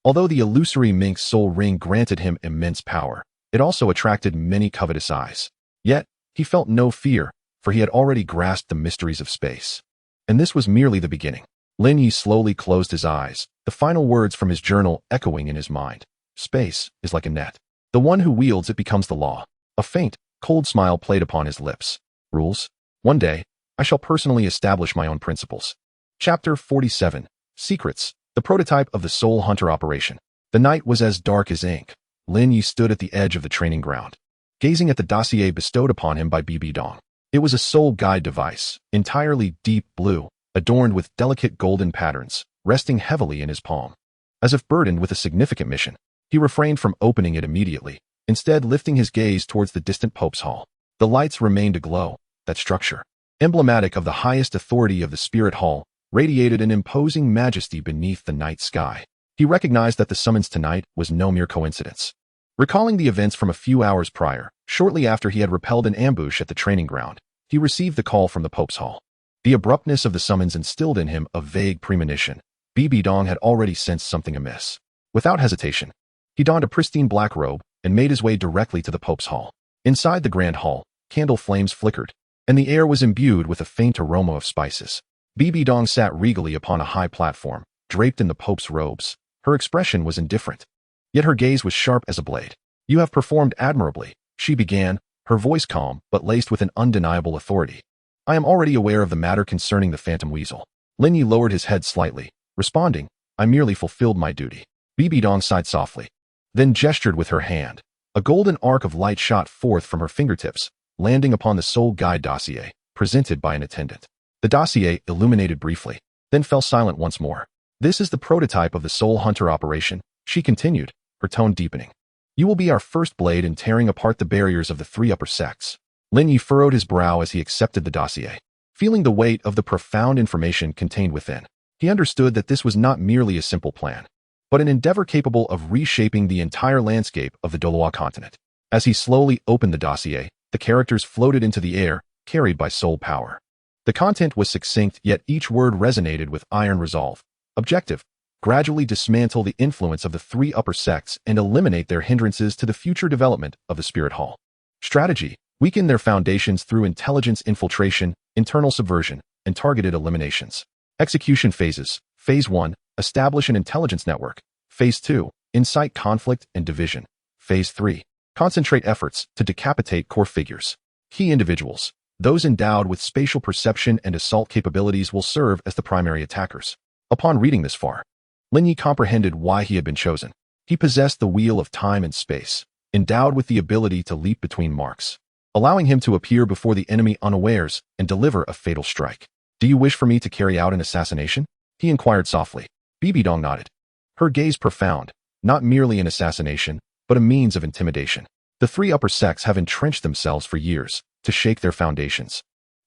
Although the illusory Mink's soul ring granted him immense power, it also attracted many covetous eyes. Yet, he felt no fear, for he had already grasped the mysteries of space. And this was merely the beginning. Lin Ye slowly closed his eyes, the final words from his journal echoing in his mind. "Space is like a net. The one who wields it becomes the law." A faint, cold smile played upon his lips. "Rules? One day, I shall personally establish my own principles." Chapter 47. Secrets, the prototype of the Soul Hunter operation. The night was as dark as ink. Lin Ye stood at the edge of the training ground, gazing at the dossier bestowed upon him by Bibi Dong. It was a soul guide device, entirely deep blue, adorned with delicate golden patterns, resting heavily in his palm. As if burdened with a significant mission, he refrained from opening it immediately, instead lifting his gaze towards the distant Pope's Hall. The lights remained aglow. That structure, emblematic of the highest authority of the Spirit Hall, radiated an imposing majesty beneath the night sky. He recognized that the summons tonight was no mere coincidence. Recalling the events from a few hours prior, shortly after he had repelled an ambush at the training ground, he received the call from the Pope's Hall. The abruptness of the summons instilled in him a vague premonition. Bibi Dong had already sensed something amiss. Without hesitation, he donned a pristine black robe and made his way directly to the Pope's Hall. Inside the grand hall, candle flames flickered, and the air was imbued with a faint aroma of spices. Bibi Dong sat regally upon a high platform, draped in the Pope's robes. Her expression was indifferent, yet her gaze was sharp as a blade. "You have performed admirably," she began, her voice calm but laced with an undeniable authority. "I am already aware of the matter concerning the Phantom Weasel." Lin Ye lowered his head slightly, responding, "I merely fulfilled my duty." Bibi Dong sighed softly, then gestured with her hand. A golden arc of light shot forth from her fingertips, landing upon the Soul Guide dossier, presented by an attendant. The dossier illuminated briefly, then fell silent once more. "This is the prototype of the Soul Hunter operation," she continued, her tone deepening. "You will be our first blade in tearing apart the barriers of the 3 upper sects." Lin Ye furrowed his brow as he accepted the dossier, feeling the weight of the profound information contained within. He understood that this was not merely a simple plan, but an endeavor capable of reshaping the entire landscape of the Douluo Continent. As he slowly opened the dossier, the characters floated into the air, carried by soul power. The content was succinct, yet each word resonated with iron resolve. Objective: gradually dismantle the influence of the 3 upper sects and eliminate their hindrances to the future development of the Spirit Hall. Strategy: weaken their foundations through intelligence infiltration, internal subversion, and targeted eliminations. Execution phases: Phase 1, establish an intelligence network. Phase 2, incite conflict and division. Phase 3, concentrate efforts to decapitate core figures. Key individuals: those endowed with spatial perception and assault capabilities will serve as the primary attackers. Upon reading this far, Lin Ye comprehended why he had been chosen. He possessed the wheel of time and space, endowed with the ability to leap between marks. allowing him to appear before the enemy unawares and deliver a fatal strike. "Do you wish for me to carry out an assassination?" he inquired softly. Bibi Dong nodded. Her gaze profound, not merely an assassination, but a means of intimidation. The three upper sects have entrenched themselves for years to shake their foundations.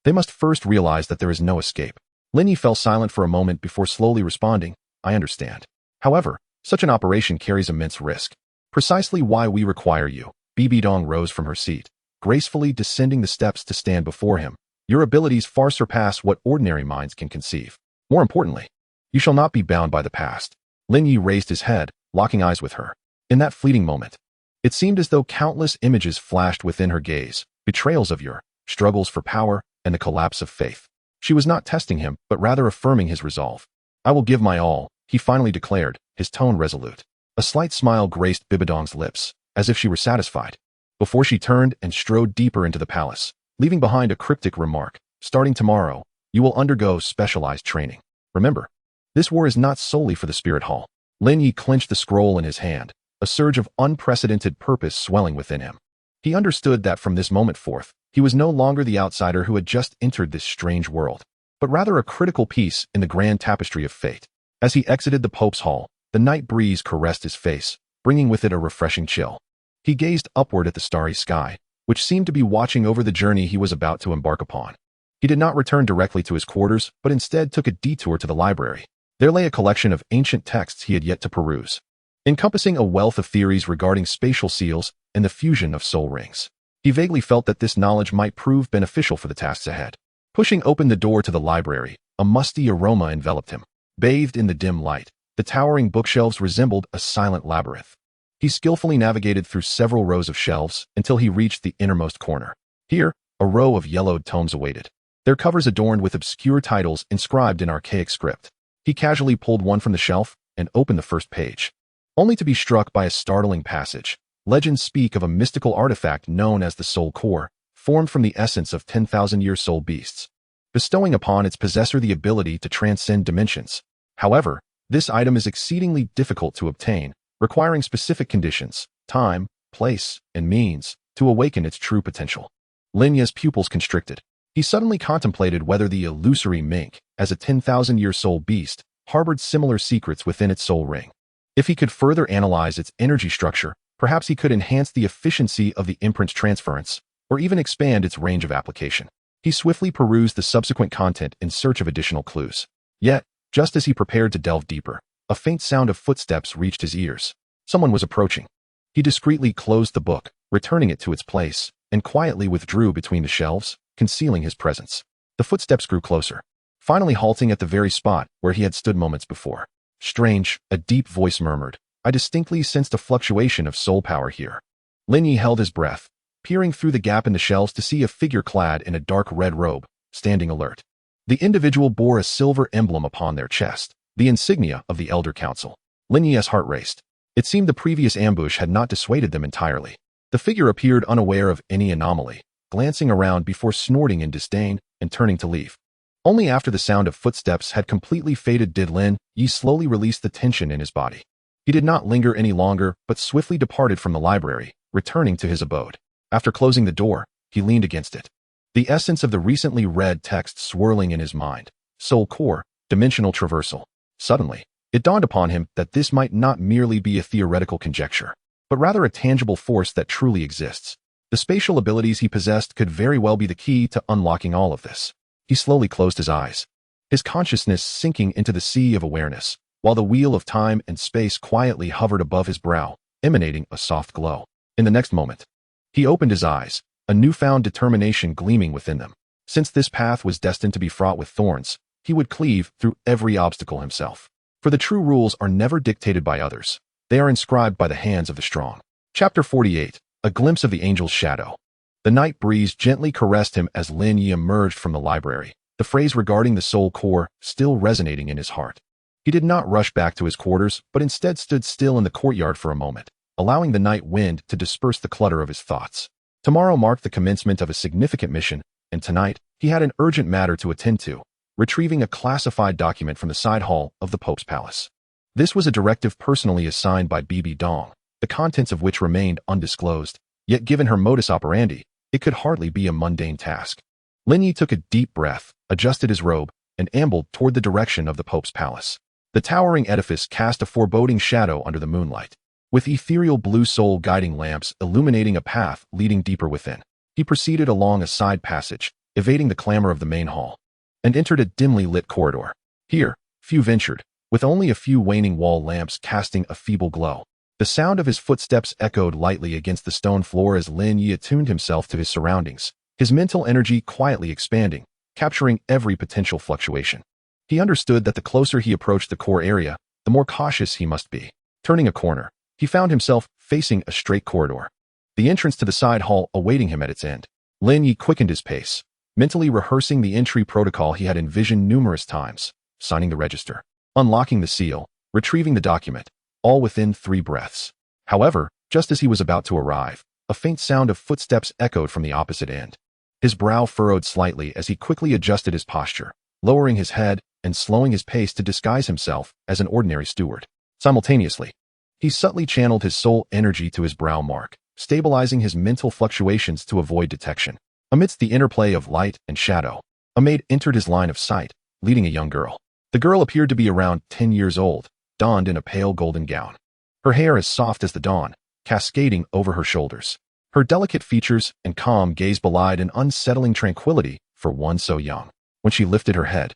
They must first realize that there is no escape. Lin Ye fell silent for a moment before slowly responding, "I understand. However, such an operation carries immense risk. Precisely why we require you." Bibi Dong rose from her seat, gracefully descending the steps to stand before him. "Your abilities far surpass what ordinary minds can conceive. More importantly, you shall not be bound by the past." Lin Ye raised his head, locking eyes with her. In that fleeting moment, it seemed as though countless images flashed within her gaze, betrayals of your struggles for power and the collapse of faith. She was not testing him, but rather affirming his resolve. "I will give my all," he finally declared, his tone resolute. A slight smile graced Bibi Dong's lips, as if she were satisfied, before she turned and strode deeper into the palace, leaving behind a cryptic remark. "Starting tomorrow, you will undergo specialized training. Remember, this war is not solely for the spirit hall." Lin Ye clenched the scroll in his hand, a surge of unprecedented purpose swelling within him. He understood that from this moment forth, he was no longer the outsider who had just entered this strange world, but rather a critical piece in the grand tapestry of fate. As he exited the Pope's hall, the night breeze caressed his face, bringing with it a refreshing chill. He gazed upward at the starry sky, which seemed to be watching over the journey he was about to embark upon. He did not return directly to his quarters, but instead took a detour to the library. There lay a collection of ancient texts he had yet to peruse, encompassing a wealth of theories regarding spatial seals and the fusion of soul rings. He vaguely felt that this knowledge might prove beneficial for the tasks ahead. Pushing open the door to the library, a musty aroma enveloped him. Bathed in the dim light, the towering bookshelves resembled a silent labyrinth. He skillfully navigated through several rows of shelves until he reached the innermost corner. Here, a row of yellowed tomes awaited, their covers adorned with obscure titles inscribed in archaic script. He casually pulled one from the shelf and opened the first page, only to be struck by a startling passage. Legends speak of a mystical artifact known as the Soul Core, formed from the essence of 10,000-year soul beasts, bestowing upon its possessor the ability to transcend dimensions. However, this item is exceedingly difficult to obtain, requiring specific conditions, time, place, and means to awaken its true potential. Lin Ye's pupils constricted. He suddenly contemplated whether the illusory mink, as a 10,000-year soul beast, harbored similar secrets within its soul ring. If he could further analyze its energy structure, perhaps he could enhance the efficiency of the imprint's transference, or even expand its range of application. He swiftly perused the subsequent content in search of additional clues. Yet, just as he prepared to delve deeper, a faint sound of footsteps reached his ears. Someone was approaching. He discreetly closed the book, returning it to its place, and quietly withdrew between the shelves, concealing his presence. The footsteps grew closer, finally halting at the very spot where he had stood moments before. "Strange," a deep voice murmured. "I distinctly sensed a fluctuation of soul power here." Lin Ye held his breath, peering through the gap in the shelves to see a figure clad in a dark red robe, standing alert. The individual bore a silver emblem upon their chest, the insignia of the Elder Council. Lin Ye's heart raced. It seemed the previous ambush had not dissuaded them entirely. The figure appeared unaware of any anomaly, glancing around before snorting in disdain and turning to leave. Only after the sound of footsteps had completely faded did Lin Ye slowly release the tension in his body. He did not linger any longer, but swiftly departed from the library, returning to his abode. After closing the door, he leaned against it, the essence of the recently read text swirling in his mind. Soul Core, dimensional traversal. Suddenly, it dawned upon him that this might not merely be a theoretical conjecture, but rather a tangible force that truly exists. The spatial abilities he possessed could very well be the key to unlocking all of this. He slowly closed his eyes, his consciousness sinking into the sea of awareness, while the wheel of time and space quietly hovered above his brow, emanating a soft glow. In the next moment, he opened his eyes, a newfound determination gleaming within them. Since this path was destined to be fraught with thorns, he would cleave through every obstacle himself. For the true rules are never dictated by others. They are inscribed by the hands of the strong. Chapter 48. A glimpse of the angel's shadow. The night breeze gently caressed him as Lin Ye emerged from the library, the phrase regarding the soul core still resonating in his heart. He did not rush back to his quarters, but instead stood still in the courtyard for a moment, allowing the night wind to disperse the clutter of his thoughts. Tomorrow marked the commencement of a significant mission, and tonight, he had an urgent matter to attend to, retrieving a classified document from the side hall of the Pope's palace. This was a directive personally assigned by Bibi Dong, the contents of which remained undisclosed, yet given her modus operandi, It could hardly be a mundane task. Lin Ye took a deep breath, adjusted his robe, and ambled toward the direction of the Pope's palace. The towering edifice cast a foreboding shadow under the moonlight, with ethereal blue soul guiding lamps illuminating a path leading deeper within. He proceeded along a side passage, evading the clamor of the main hall, and entered a dimly lit corridor. Here, few ventured, with only a few waning wall lamps casting a feeble glow. The sound of his footsteps echoed lightly against the stone floor as Lin Ye attuned himself to his surroundings, his mental energy quietly expanding, capturing every potential fluctuation. He understood that the closer he approached the core area, the more cautious he must be. Turning a corner, he found himself facing a straight corridor, the entrance to the side hall awaiting him at its end. Lin Ye quickened his pace, mentally rehearsing the entry protocol he had envisioned numerous times, signing the register, unlocking the seal, retrieving the document, all within 3 breaths. However, just as he was about to arrive, a faint sound of footsteps echoed from the opposite end. His brow furrowed slightly as he quickly adjusted his posture, lowering his head and slowing his pace to disguise himself as an ordinary steward. Simultaneously, he subtly channeled his soul energy to his brow mark, stabilizing his mental fluctuations to avoid detection. Amidst the interplay of light and shadow, a maid entered his line of sight, leading a young girl. The girl appeared to be around 10 years old, donned in a pale golden gown. Her hair as soft as the dawn, cascading over her shoulders. Her delicate features and calm gaze belied an unsettling tranquility for one so young. When she lifted her head,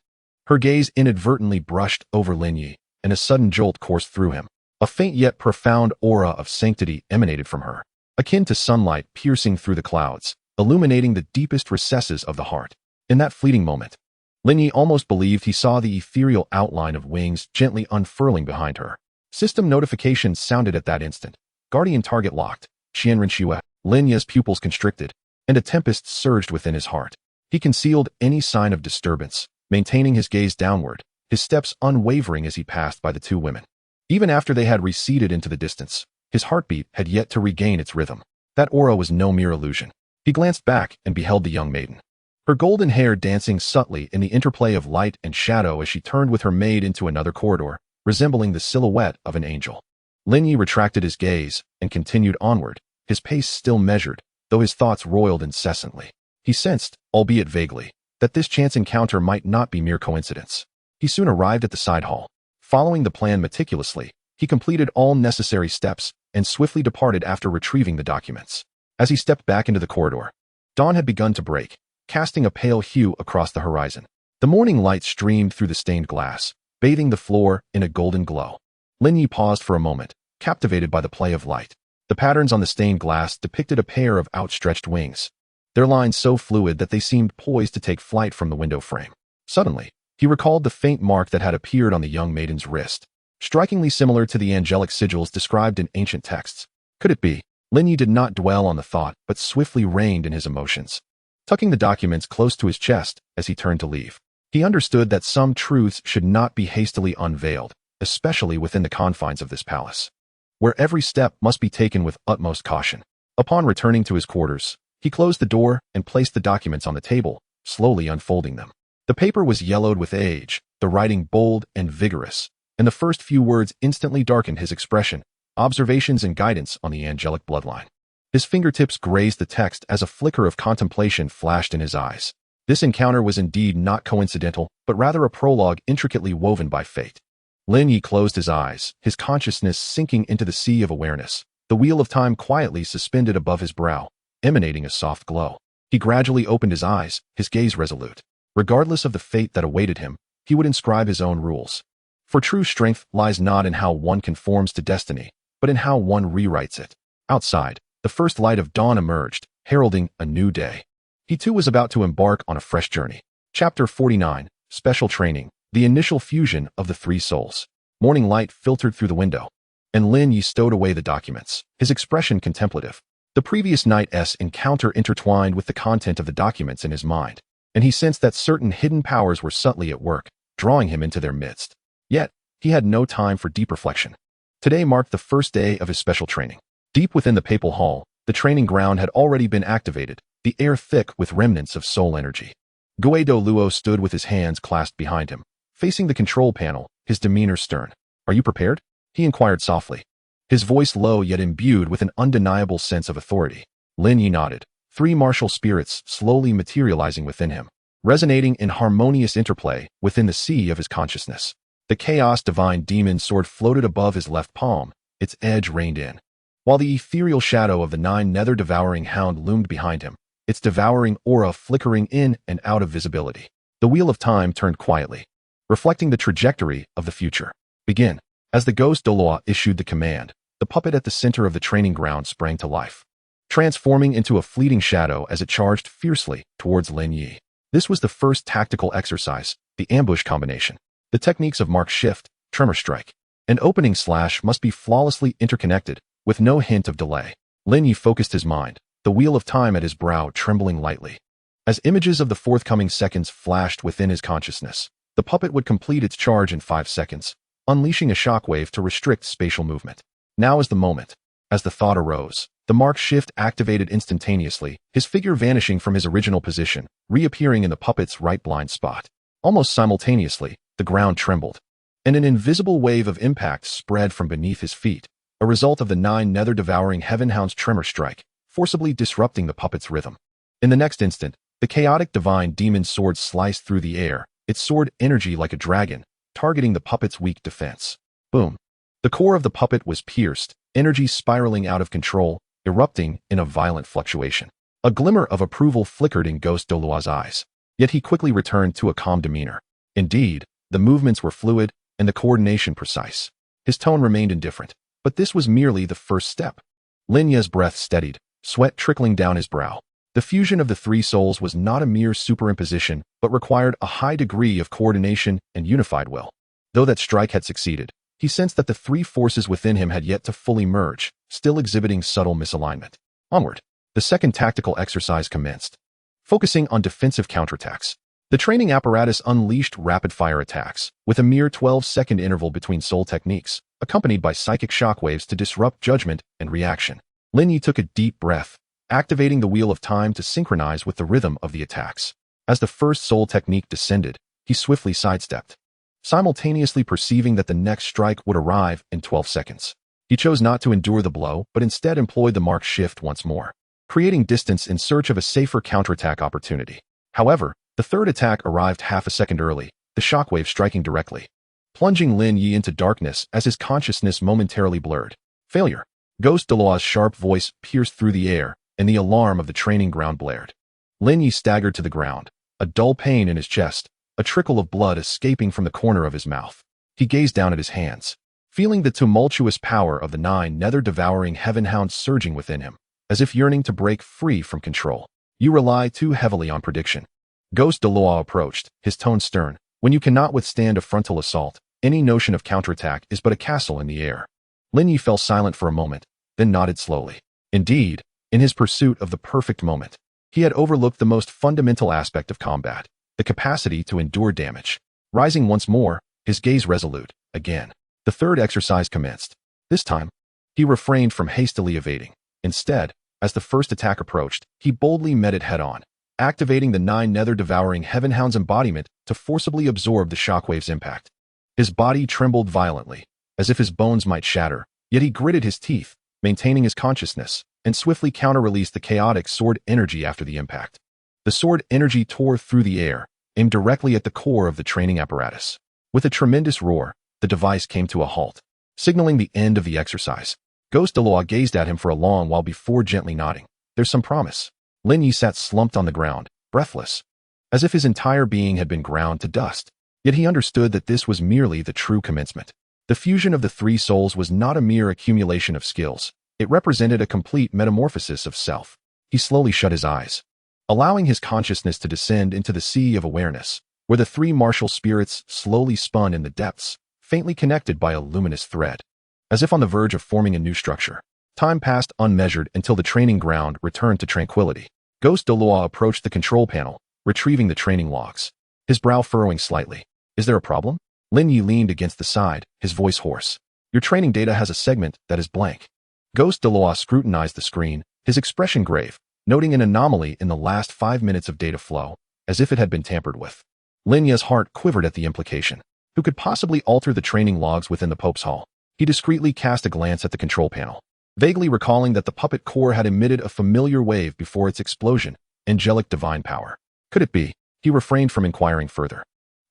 her gaze inadvertently brushed over Lin Ye, and a sudden jolt coursed through him. A faint yet profound aura of sanctity emanated from her, akin to sunlight piercing through the clouds, illuminating the deepest recesses of the heart. In that fleeting moment, Lin Ye almost believed he saw the ethereal outline of wings gently unfurling behind her. System notifications sounded at that instant. Guardian target locked. Qian Renxue. Lin Ye's pupils constricted, and a tempest surged within his heart. He concealed any sign of disturbance, maintaining his gaze downward, his steps unwavering as he passed by the 2 women. Even after they had receded into the distance, his heartbeat had yet to regain its rhythm. That aura was no mere illusion. He glanced back and beheld the young maiden, her golden hair dancing subtly in the interplay of light and shadow as she turned with her maid into another corridor, resembling the silhouette of an angel. Lin Ye retracted his gaze and continued onward, his pace still measured, though his thoughts roiled incessantly. He sensed, albeit vaguely, that this chance encounter might not be mere coincidence. He soon arrived at the side hall. Following the plan meticulously, he completed all necessary steps and swiftly departed after retrieving the documents. As he stepped back into the corridor, dawn had begun to break, casting a pale hue across the horizon. The morning light streamed through the stained glass, bathing the floor in a golden glow. Lin Ye paused for a moment, captivated by the play of light. The patterns on the stained glass depicted a pair of outstretched wings, their lines so fluid that they seemed poised to take flight from the window frame. Suddenly, he recalled the faint mark that had appeared on the young maiden's wrist, strikingly similar to the angelic sigils described in ancient texts. Could it be? Lin Ye did not dwell on the thought, but swiftly reined in his emotions, tucking the documents close to his chest as he turned to leave. He understood that some truths should not be hastily unveiled, especially within the confines of this palace, where every step must be taken with utmost caution. Upon returning to his quarters, he closed the door and placed the documents on the table, slowly unfolding them. The paper was yellowed with age, the writing bold and vigorous, and the first few words instantly darkened his expression, observations and guidance on the angelic bloodline. His fingertips grazed the text as a flicker of contemplation flashed in his eyes. This encounter was indeed not coincidental, but rather a prologue intricately woven by fate. Lin Ye closed his eyes, his consciousness sinking into the sea of awareness, the wheel of time quietly suspended above his brow, emanating a soft glow. He gradually opened his eyes, his gaze resolute. Regardless of the fate that awaited him, he would inscribe his own rules. For true strength lies not in how one conforms to destiny, but in how one rewrites it. Outside, the first light of dawn emerged, heralding a new day. He too was about to embark on a fresh journey. Chapter 49, Special Training, the initial fusion of the 3 souls. Morning light filtered through the window, and Lin Ye stowed away the documents, his expression contemplative. The previous night's encounter intertwined with the content of the documents in his mind, and he sensed that certain hidden powers were subtly at work, drawing him into their midst. Yet, he had no time for deep reflection. Today marked the first day of his special training. Deep within the papal hall, the training ground had already been activated, the air thick with remnants of soul energy. Douluo stood with his hands clasped behind him, facing the control panel, his demeanor stern. "Are you prepared?" he inquired softly, his voice low yet imbued with an undeniable sense of authority. Lin Ye nodded, three martial spirits slowly materializing within him, resonating in harmonious interplay within the sea of his consciousness. The Chaos Divine Demon sword floated above his left palm, its edge reined in, while the ethereal shadow of the Nine Nether Devouring Hound loomed behind him, its devouring aura flickering in and out of visibility. The wheel of time turned quietly, reflecting the trajectory of the future. Begin. As the ghost Douluo issued the command, the puppet at the center of the training ground sprang to life, transforming into a fleeting shadow as it charged fiercely towards Lin Ye. This was the first tactical exercise, the ambush combination. The techniques of mark shift, tremor strike, and opening slash must be flawlessly interconnected, with no hint of delay. Lin Ye focused his mind, the wheel of time at his brow trembling lightly. As images of the forthcoming seconds flashed within his consciousness, the puppet would complete its charge in 5 seconds, unleashing a shockwave to restrict spatial movement. Now is the moment. As the thought arose, the mark shift activated instantaneously, his figure vanishing from his original position, reappearing in the puppet's right blind spot. Almost simultaneously, the ground trembled, and an invisible wave of impact spread from beneath his feet, a result of the Nine Nether Devouring Heavenhound's tremor strike, forcibly disrupting the puppet's rhythm. In the next instant, the chaotic divine demon sword sliced through the air, its sword energy like a dragon, targeting the puppet's weak defense. Boom. The core of the puppet was pierced, energy spiraling out of control, erupting in a violent fluctuation. A glimmer of approval flickered in Ghost Douluo's eyes, yet he quickly returned to a calm demeanor. Indeed, the movements were fluid and the coordination precise. His tone remained indifferent, but this was merely the first step. Lin Ye's breath steadied, sweat trickling down his brow. The fusion of the three souls was not a mere superimposition, but required a high degree of coordination and unified will. Though that strike had succeeded, he sensed that the three forces within him had yet to fully merge, still exhibiting subtle misalignment. Onward, the second tactical exercise commenced, focusing on defensive counterattacks. The training apparatus unleashed rapid-fire attacks, with a mere 12-second interval between soul techniques, accompanied by psychic shockwaves to disrupt judgment and reaction. Lin Ye took a deep breath, activating the wheel of time to synchronize with the rhythm of the attacks. As the first soul technique descended, he swiftly sidestepped, simultaneously perceiving that the next strike would arrive in 12 seconds. He chose not to endure the blow, but instead employed the mark shift once more, creating distance in search of a safer counterattack opportunity. However, the third attack arrived half a second early, the shockwave striking directly, plunging Lin Ye into darkness as his consciousness momentarily blurred. Failure. Ghost Douluo's sharp voice pierced through the air, and the alarm of the training ground blared. Lin Ye staggered to the ground, a dull pain in his chest, a trickle of blood escaping from the corner of his mouth. He gazed down at his hands, feeling the tumultuous power of the Nine Nether Devouring Heavenhound surging within him, as if yearning to break free from control. You rely too heavily on prediction. Ghost Douluo approached, his tone stern. When you cannot withstand a frontal assault, any notion of counterattack is but a castle in the air. Lin Ye fell silent for a moment, then nodded slowly. Indeed, in his pursuit of the perfect moment, he had overlooked the most fundamental aspect of combat, the capacity to endure damage. Rising once more, his gaze resolute, again, the third exercise commenced. This time, he refrained from hastily evading. Instead, as the first attack approached, he boldly met it head-on, activating the Nine Nether Devouring Heavenhound's embodiment to forcibly absorb the shockwave's impact. His body trembled violently, as if his bones might shatter, yet he gritted his teeth, maintaining his consciousness, and swiftly counter-released the chaotic sword energy after the impact. The sword energy tore through the air, aimed directly at the core of the training apparatus. With a tremendous roar, the device came to a halt, signaling the end of the exercise. Ghost Douluo gazed at him for a long while before gently nodding. There's some promise. Lin Ye sat slumped on the ground, breathless, as if his entire being had been ground to dust. Yet he understood that this was merely the true commencement. The fusion of the three souls was not a mere accumulation of skills. It represented a complete metamorphosis of self. He slowly shut his eyes, allowing his consciousness to descend into the sea of awareness, where the three martial spirits slowly spun in the depths, faintly connected by a luminous thread. As if on the verge of forming a new structure, time passed unmeasured until the training ground returned to tranquility. Ghost Douluo approached the control panel, retrieving the training logs, his brow furrowing slightly. Is there a problem? Lin Ye leaned against the side, his voice hoarse. Your training data has a segment that is blank. Ghost Douluo scrutinized the screen, his expression grave, noting an anomaly in the last 5 minutes of data flow, as if it had been tampered with. Lin Ye's heart quivered at the implication. Who could possibly alter the training logs within the Pope's Hall? He discreetly cast a glance at the control panel. vaguely recalling that the puppet core had emitted a familiar wave before its explosion, angelic divine power. Could it be? He refrained from inquiring further,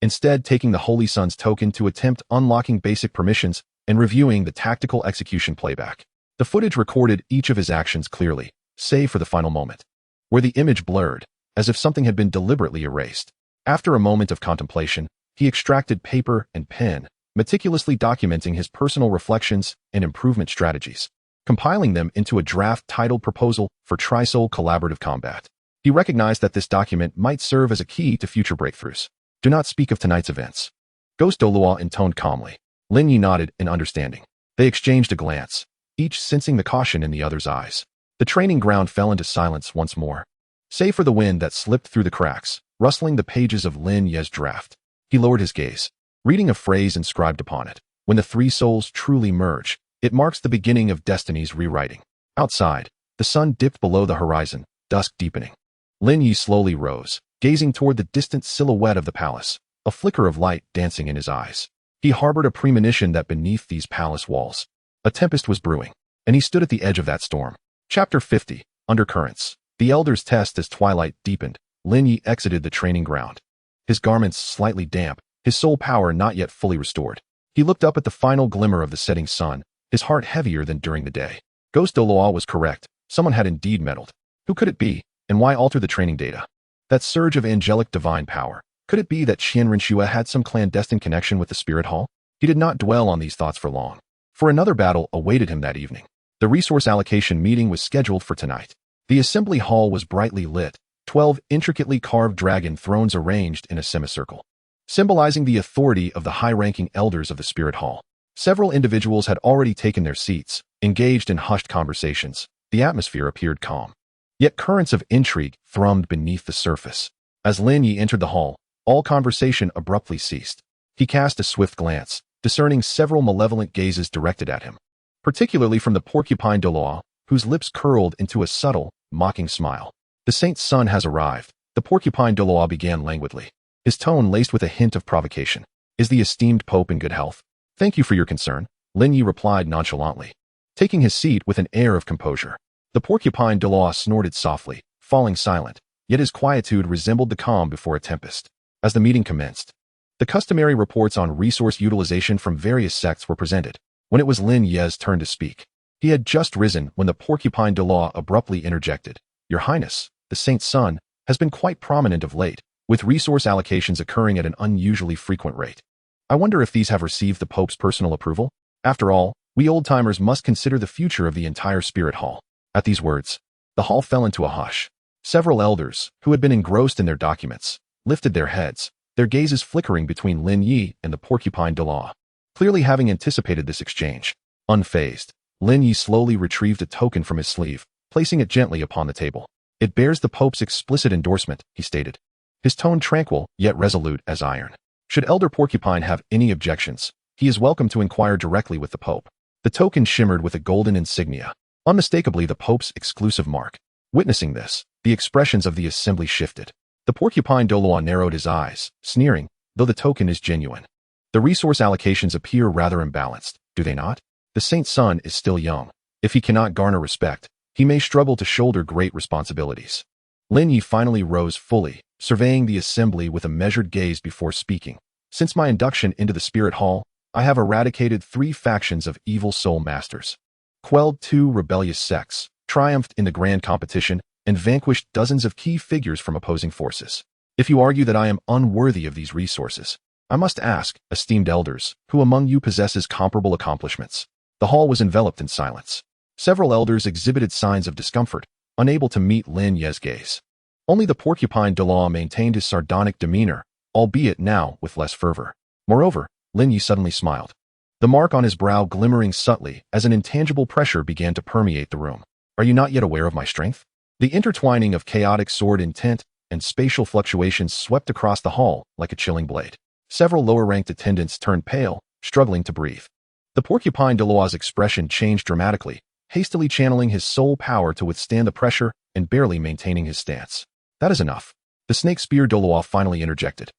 instead taking the Holy Sun's token to attempt unlocking basic permissions and reviewing the tactical execution playback. The footage recorded each of his actions clearly, save for the final moment, where the image blurred, as if something had been deliberately erased. After a moment of contemplation, he extracted paper and pen, meticulously documenting his personal reflections and improvement strategies, compiling them into a draft titled Proposal for Tri-Soul Collaborative Combat. He recognized that this document might serve as a key to future breakthroughs. Do not speak of tonight's events. Ghost Douluo intoned calmly. Lin Ye nodded in understanding. They exchanged a glance, each sensing the caution in the other's eyes. The training ground fell into silence once more, save for the wind that slipped through the cracks, rustling the pages of Lin Ye's draft. He lowered his gaze, reading a phrase inscribed upon it. When the three souls truly merge, it marks the beginning of destiny's rewriting. Outside, the sun dipped below the horizon, dusk deepening. Lin Ye slowly rose, gazing toward the distant silhouette of the palace, a flicker of light dancing in his eyes. He harbored a premonition that beneath these palace walls, a tempest was brewing, and he stood at the edge of that storm. Chapter 50, Undercurrents. The Elder's Test. As twilight deepened, Lin Ye exited the training ground. His garments slightly damp, his soul power not yet fully restored. He looked up at the final glimmer of the setting sun, his heart heavier than during the day. Ghost Douluo was correct. Someone had indeed meddled. Who could it be, and why alter the training data? That surge of angelic divine power. Could it be that Qian Renxue had some clandestine connection with the Spirit Hall? He did not dwell on these thoughts for long, for another battle awaited him that evening. The resource allocation meeting was scheduled for tonight. The assembly hall was brightly lit, 12 intricately carved dragon thrones arranged in a semicircle, symbolizing the authority of the high-ranking elders of the Spirit Hall. Several individuals had already taken their seats, engaged in hushed conversations. The atmosphere appeared calm, yet currents of intrigue thrummed beneath the surface. As Lin Ye entered the hall, all conversation abruptly ceased. He cast a swift glance, discerning several malevolent gazes directed at him, particularly from the porcupine Douluo, whose lips curled into a subtle, mocking smile. The saint's son has arrived, the porcupine Douluo began languidly, his tone laced with a hint of provocation. Is the esteemed pope in good health? Thank you for your concern, Lin Ye replied nonchalantly, taking his seat with an air of composure. The porcupine Douluo snorted softly, falling silent, yet his quietude resembled the calm before a tempest. As the meeting commenced, the customary reports on resource utilization from various sects were presented. When it was Lin Ye's turn to speak, he had just risen when the porcupine Douluo abruptly interjected. Your Highness, the saint's son, has been quite prominent of late, with resource allocations occurring at an unusually frequent rate. I wonder if these have received the Pope's personal approval? After all, we old-timers must consider the future of the entire Spirit Hall. At these words, the hall fell into a hush. Several elders, who had been engrossed in their documents, lifted their heads, their gazes flickering between Lin Ye and the porcupine Douluo. Clearly having anticipated this exchange, unfazed, Lin Ye slowly retrieved a token from his sleeve, placing it gently upon the table. It bears the Pope's explicit endorsement, he stated, his tone tranquil yet resolute as iron. Should Elder Porcupine have any objections, he is welcome to inquire directly with the Pope. The token shimmered with a golden insignia, unmistakably the Pope's exclusive mark. Witnessing this, the expressions of the assembly shifted. The porcupine Douluo narrowed his eyes, sneering, though the token is genuine. The resource allocations appear rather imbalanced, do they not? The saint's son is still young. If he cannot garner respect, he may struggle to shoulder great responsibilities. Lin Ye finally rose fully, surveying the assembly with a measured gaze before speaking. Since my induction into the Spirit Hall, I have eradicated 3 factions of evil soul masters, quelled 2 rebellious sects, triumphed in the grand competition, and vanquished dozens of key figures from opposing forces. If you argue that I am unworthy of these resources, I must ask, esteemed elders, who among you possesses comparable accomplishments? The hall was enveloped in silence. Several elders exhibited signs of discomfort, unable to meet Lin Ye's gaze. Only the porcupine Douluo maintained his sardonic demeanor, albeit now with less fervor. Moreover, Lin Ye suddenly smiled, the mark on his brow glimmering subtly as an intangible pressure began to permeate the room. Are you not yet aware of my strength? The intertwining of chaotic sword intent and spatial fluctuations swept across the hall like a chilling blade. Several lower-ranked attendants turned pale, struggling to breathe. The porcupine Douluo's expression changed dramatically, hastily channeling his soul power to withstand the pressure and barely maintaining his stance. That is enough. The snake spear Douluo finally interjected,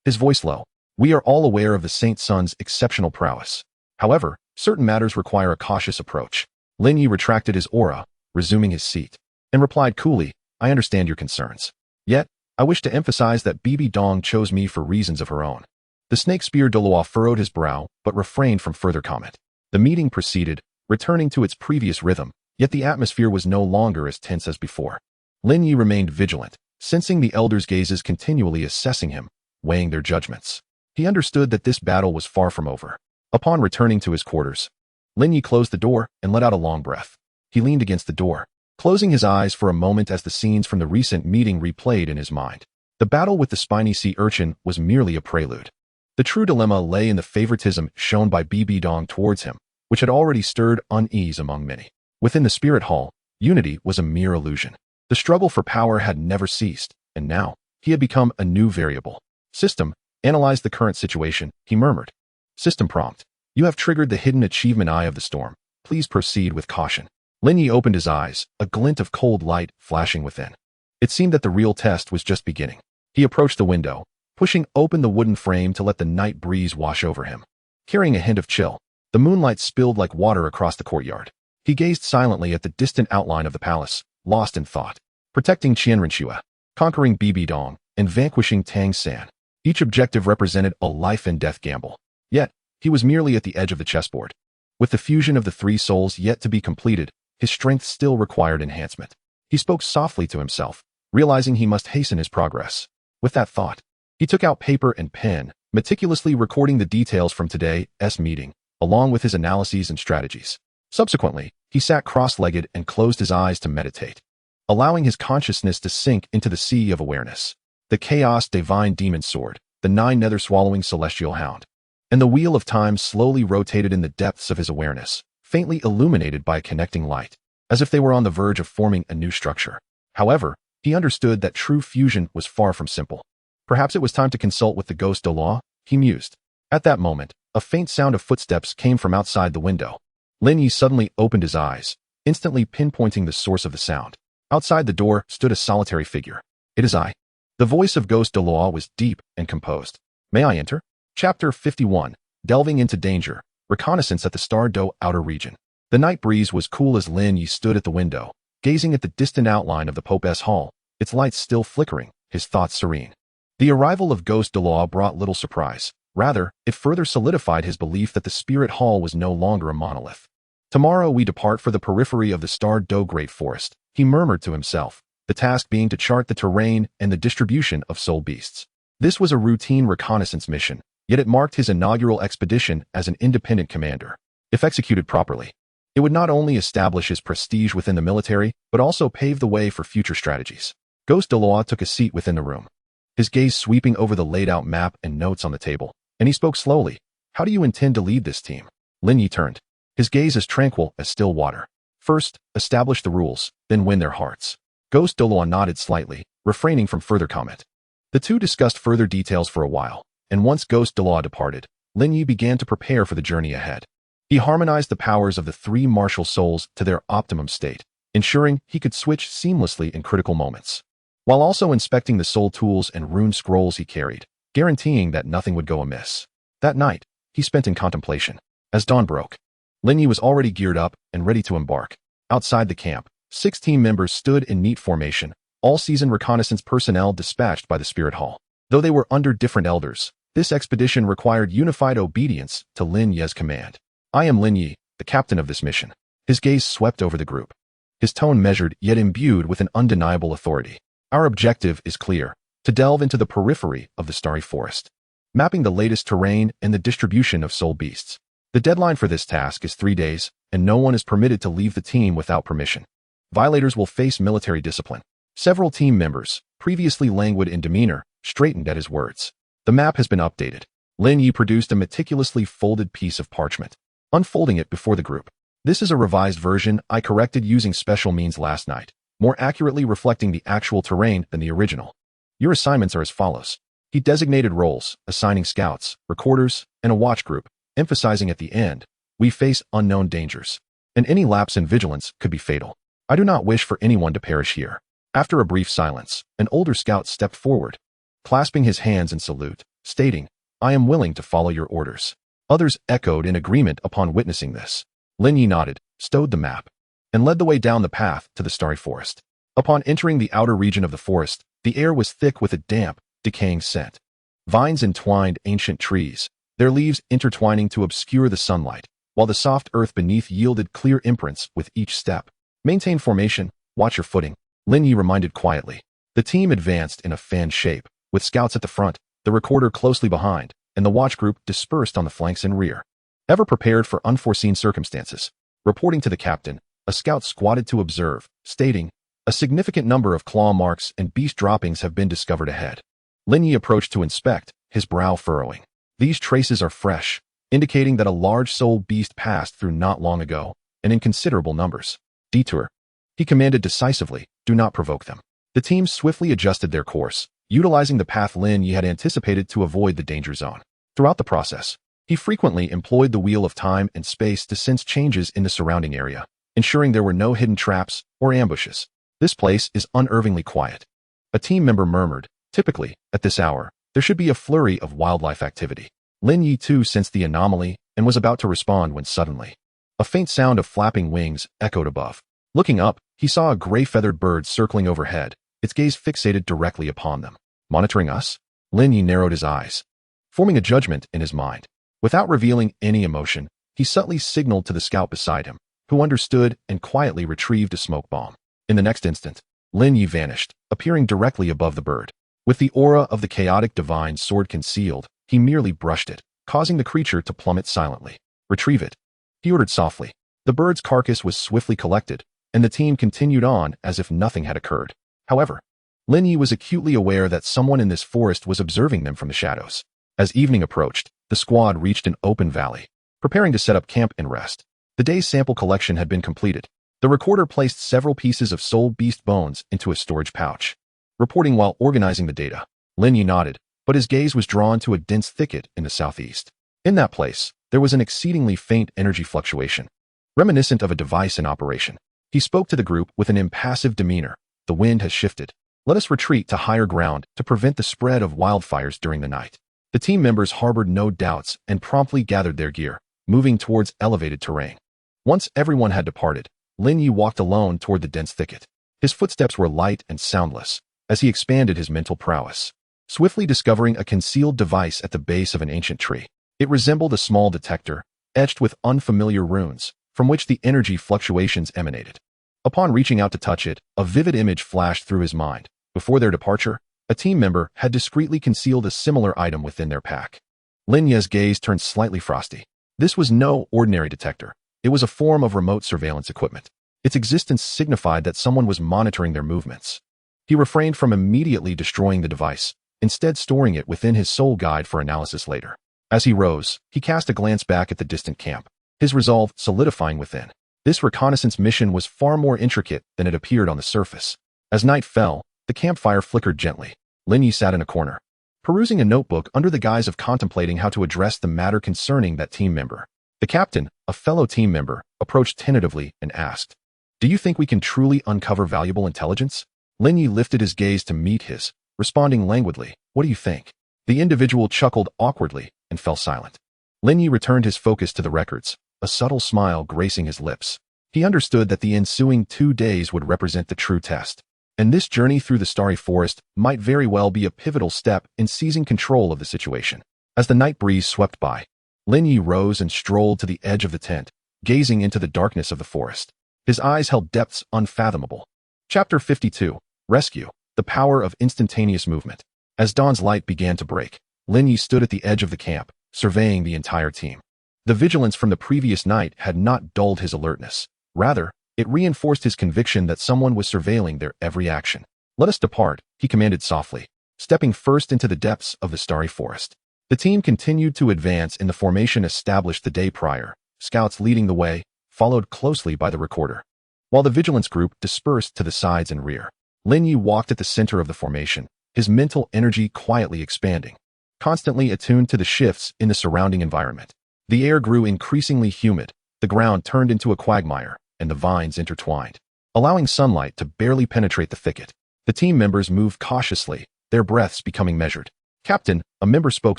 his voice low. We are all aware of the saint's son's exceptional prowess. However, certain matters require a cautious approach. Lin Ye retracted his aura, resuming his seat, and replied coolly, I understand your concerns. Yet, I wish to emphasize that Bibi Dong chose me for reasons of her own. The snake spear Douluo furrowed his brow, but refrained from further comment. The meeting proceeded, returning to its previous rhythm, yet the atmosphere was no longer as tense as before. Lin Ye remained vigilant, sensing the elders' gazes continually assessing him, weighing their judgments. He understood that this battle was far from over. Upon returning to his quarters, Lin Ye closed the door and let out a long breath. He leaned against the door, closing his eyes for a moment as the scenes from the recent meeting replayed in his mind. The battle with the spiny sea urchin was merely a prelude. The true dilemma lay in the favoritism shown by Bibi Dong towards him, which had already stirred unease among many. Within the spirit hall, unity was a mere illusion. The struggle for power had never ceased, and now, he had become a new variable. System, analyze the current situation, he murmured. System prompt. You have triggered the hidden achievement eye of the storm. Please proceed with caution. Lin Ye opened his eyes, a glint of cold light flashing within. It seemed that the real test was just beginning. He approached the window, pushing open the wooden frame to let the night breeze wash over him. Carrying a hint of chill, the moonlight spilled like water across the courtyard. He gazed silently at the distant outline of the palace, lost in thought. Protecting Qian Renxue, conquering Bibi Dong, and vanquishing Tang San. Each objective represented a life-and-death gamble. Yet, he was merely at the edge of the chessboard. With the fusion of the three souls yet to be completed, his strength still required enhancement. He spoke softly to himself, realizing he must hasten his progress. With that thought, he took out paper and pen, meticulously recording the details from today's meeting, along with his analyses and strategies. Subsequently, he sat cross-legged and closed his eyes to meditate, allowing his consciousness to sink into the sea of awareness. The chaos divine demon sword, the nine nether swallowing celestial hound, and the wheel of time slowly rotated in the depths of his awareness, faintly illuminated by a connecting light, as if they were on the verge of forming a new structure. However, he understood that true fusion was far from simple. Perhaps it was time to consult with the ghost Douluo, he mused. At that moment, a faint sound of footsteps came from outside the window. Lin Ye suddenly opened his eyes, instantly pinpointing the source of the sound. Outside the door stood a solitary figure. It is I. The voice of Ghost Douluo was deep and composed. May I enter? Chapter 51, Delving into Danger, Reconnaissance at the Star Do Outer Region. The night breeze was cool as Lin Ye stood at the window, gazing at the distant outline of the Pope's hall, its lights still flickering, his thoughts serene. The arrival of Ghost Douluo brought little surprise. Rather, it further solidified his belief that the spirit hall was no longer a monolith. Tomorrow we depart for the periphery of the Star Do Great Forest, he murmured to himself, the task being to chart the terrain and the distribution of soul beasts. This was a routine reconnaissance mission, yet it marked his inaugural expedition as an independent commander. If executed properly, it would not only establish his prestige within the military, but also pave the way for future strategies. Ghost Douluo took a seat within the room, his gaze sweeping over the laid-out map and notes on the table, and he spoke slowly. How do you intend to lead this team? Lin Ye turned, his gaze as tranquil as still water. First, establish the rules, then win their hearts. Ghost Douluo nodded slightly, refraining from further comment. The two discussed further details for a while, and once Ghost Douluo departed, Lin Ye began to prepare for the journey ahead. He harmonized the powers of the three martial souls to their optimum state, ensuring he could switch seamlessly in critical moments, while also inspecting the soul tools and rune scrolls he carried, guaranteeing that nothing would go amiss. That night, he spent in contemplation. As dawn broke, Lin Ye was already geared up and ready to embark. Outside the camp, 6 team members stood in neat formation, all seasoned reconnaissance personnel dispatched by the Spirit Hall. Though they were under different elders, this expedition required unified obedience to Lin Ye's command. I am Lin Ye, the captain of this mission. His gaze swept over the group, his tone measured yet imbued with an undeniable authority. Our objective is clear, to delve into the periphery of the Starry Forest, mapping the latest terrain and the distribution of soul beasts. The deadline for this task is 3 days, and no one is permitted to leave the team without permission. Violators will face military discipline. Several team members, previously languid in demeanor, straightened at his words. The map has been updated. Lin Ye produced a meticulously folded piece of parchment, unfolding it before the group. This is a revised version I corrected using special means last night, more accurately reflecting the actual terrain than the original. Your assignments are as follows. He designated roles, assigning scouts, recorders, and a watch group, emphasizing at the end, we face unknown dangers, and any lapse in vigilance could be fatal. I do not wish for anyone to perish here. After a brief silence, an older scout stepped forward, clasping his hands in salute, stating, I am willing to follow your orders. Others echoed in agreement upon witnessing this. Lin Ye nodded, stowed the map, and led the way down the path to the starry forest. Upon entering the outer region of the forest, the air was thick with a damp, decaying scent. Vines entwined ancient trees, their leaves intertwining to obscure the sunlight, while the soft earth beneath yielded clear imprints with each step. Maintain formation, watch your footing, Lin Ye reminded quietly. The team advanced in a fan shape, with scouts at the front, the recorder closely behind, and the watch group dispersed on the flanks and rear. Ever prepared for unforeseen circumstances. Reporting to the captain, a scout squatted to observe, stating, "A significant number of claw marks and beast droppings have been discovered ahead." Lin Ye approached to inspect, his brow furrowing. These traces are fresh, indicating that a large soul beast passed through not long ago, and in considerable numbers. Detour. He commanded decisively, do not provoke them. The team swiftly adjusted their course, utilizing the path Lin Ye had anticipated to avoid the danger zone. Throughout the process, he frequently employed the wheel of time and space to sense changes in the surrounding area, ensuring there were no hidden traps or ambushes. This place is unnervingly quiet. A team member murmured, typically, at this hour, there should be a flurry of wildlife activity. Lin Ye too sensed the anomaly and was about to respond when suddenly, a faint sound of flapping wings echoed above. Looking up, he saw a gray-feathered bird circling overhead, its gaze fixated directly upon them. Monitoring us? Lin Ye narrowed his eyes, forming a judgment in his mind. Without revealing any emotion, he subtly signaled to the scout beside him, who understood and quietly retrieved a smoke bomb. In the next instant, Lin Ye vanished, appearing directly above the bird. With the aura of the chaotic divine sword concealed, he merely brushed it, causing the creature to plummet silently. Retrieve it, he ordered softly. The bird's carcass was swiftly collected, and the team continued on as if nothing had occurred. However, Lin Ye was acutely aware that someone in this forest was observing them from the shadows. As evening approached, the squad reached an open valley, preparing to set up camp and rest. The day's sample collection had been completed. The recorder placed several pieces of soul beast bones into a storage pouch. Reporting while organizing the data, Lin Ye nodded, but his gaze was drawn to a dense thicket in the southeast. In that place, there was an exceedingly faint energy fluctuation, reminiscent of a device in operation. He spoke to the group with an impassive demeanor. The wind has shifted. Let us retreat to higher ground to prevent the spread of wildfires during the night. The team members harbored no doubts and promptly gathered their gear, moving towards elevated terrain. Once everyone had departed, Lin Ye walked alone toward the dense thicket. His footsteps were light and soundless, as he expanded his mental prowess, swiftly discovering a concealed device at the base of an ancient tree. It resembled a small detector, etched with unfamiliar runes, from which the energy fluctuations emanated. Upon reaching out to touch it, a vivid image flashed through his mind. Before their departure, a team member had discreetly concealed a similar item within their pack. Lin Ye's gaze turned slightly frosty. This was no ordinary detector. It was a form of remote surveillance equipment. Its existence signified that someone was monitoring their movements. He refrained from immediately destroying the device, instead storing it within his soul guide for analysis later. As he rose, he cast a glance back at the distant camp, his resolve solidifying within. This reconnaissance mission was far more intricate than it appeared on the surface. As night fell, the campfire flickered gently. Lin Ye sat in a corner, perusing a notebook under the guise of contemplating how to address the matter concerning that team member. The captain, a fellow team member, approached tentatively and asked, "Do you think we can truly uncover valuable intelligence?" Lin Ye lifted his gaze to meet his, responding languidly, "What do you think?" The individual chuckled awkwardly and fell silent. Lin Ye returned his focus to the records, a subtle smile gracing his lips. He understood that the ensuing 2 days would represent the true test, and this journey through the starry forest might very well be a pivotal step in seizing control of the situation. As the night breeze swept by, Lin Ye rose and strolled to the edge of the tent, gazing into the darkness of the forest. His eyes held depths unfathomable. Chapter 52. Rescue. The power of instantaneous movement. As dawn's light began to break, Lin Ye stood at the edge of the camp, surveying the entire team. The vigilance from the previous night had not dulled his alertness. Rather, it reinforced his conviction that someone was surveilling their every action. "Let us depart," he commanded softly, stepping first into the depths of the starry forest. The team continued to advance in the formation established the day prior, scouts leading the way, followed closely by the recorder. While the vigilance group dispersed to the sides and rear, Lin Ye walked at the center of the formation, his mental energy quietly expanding, constantly attuned to the shifts in the surrounding environment. The air grew increasingly humid, the ground turned into a quagmire, and the vines intertwined, allowing sunlight to barely penetrate the thicket. The team members moved cautiously, their breaths becoming measured. "Captain," a member spoke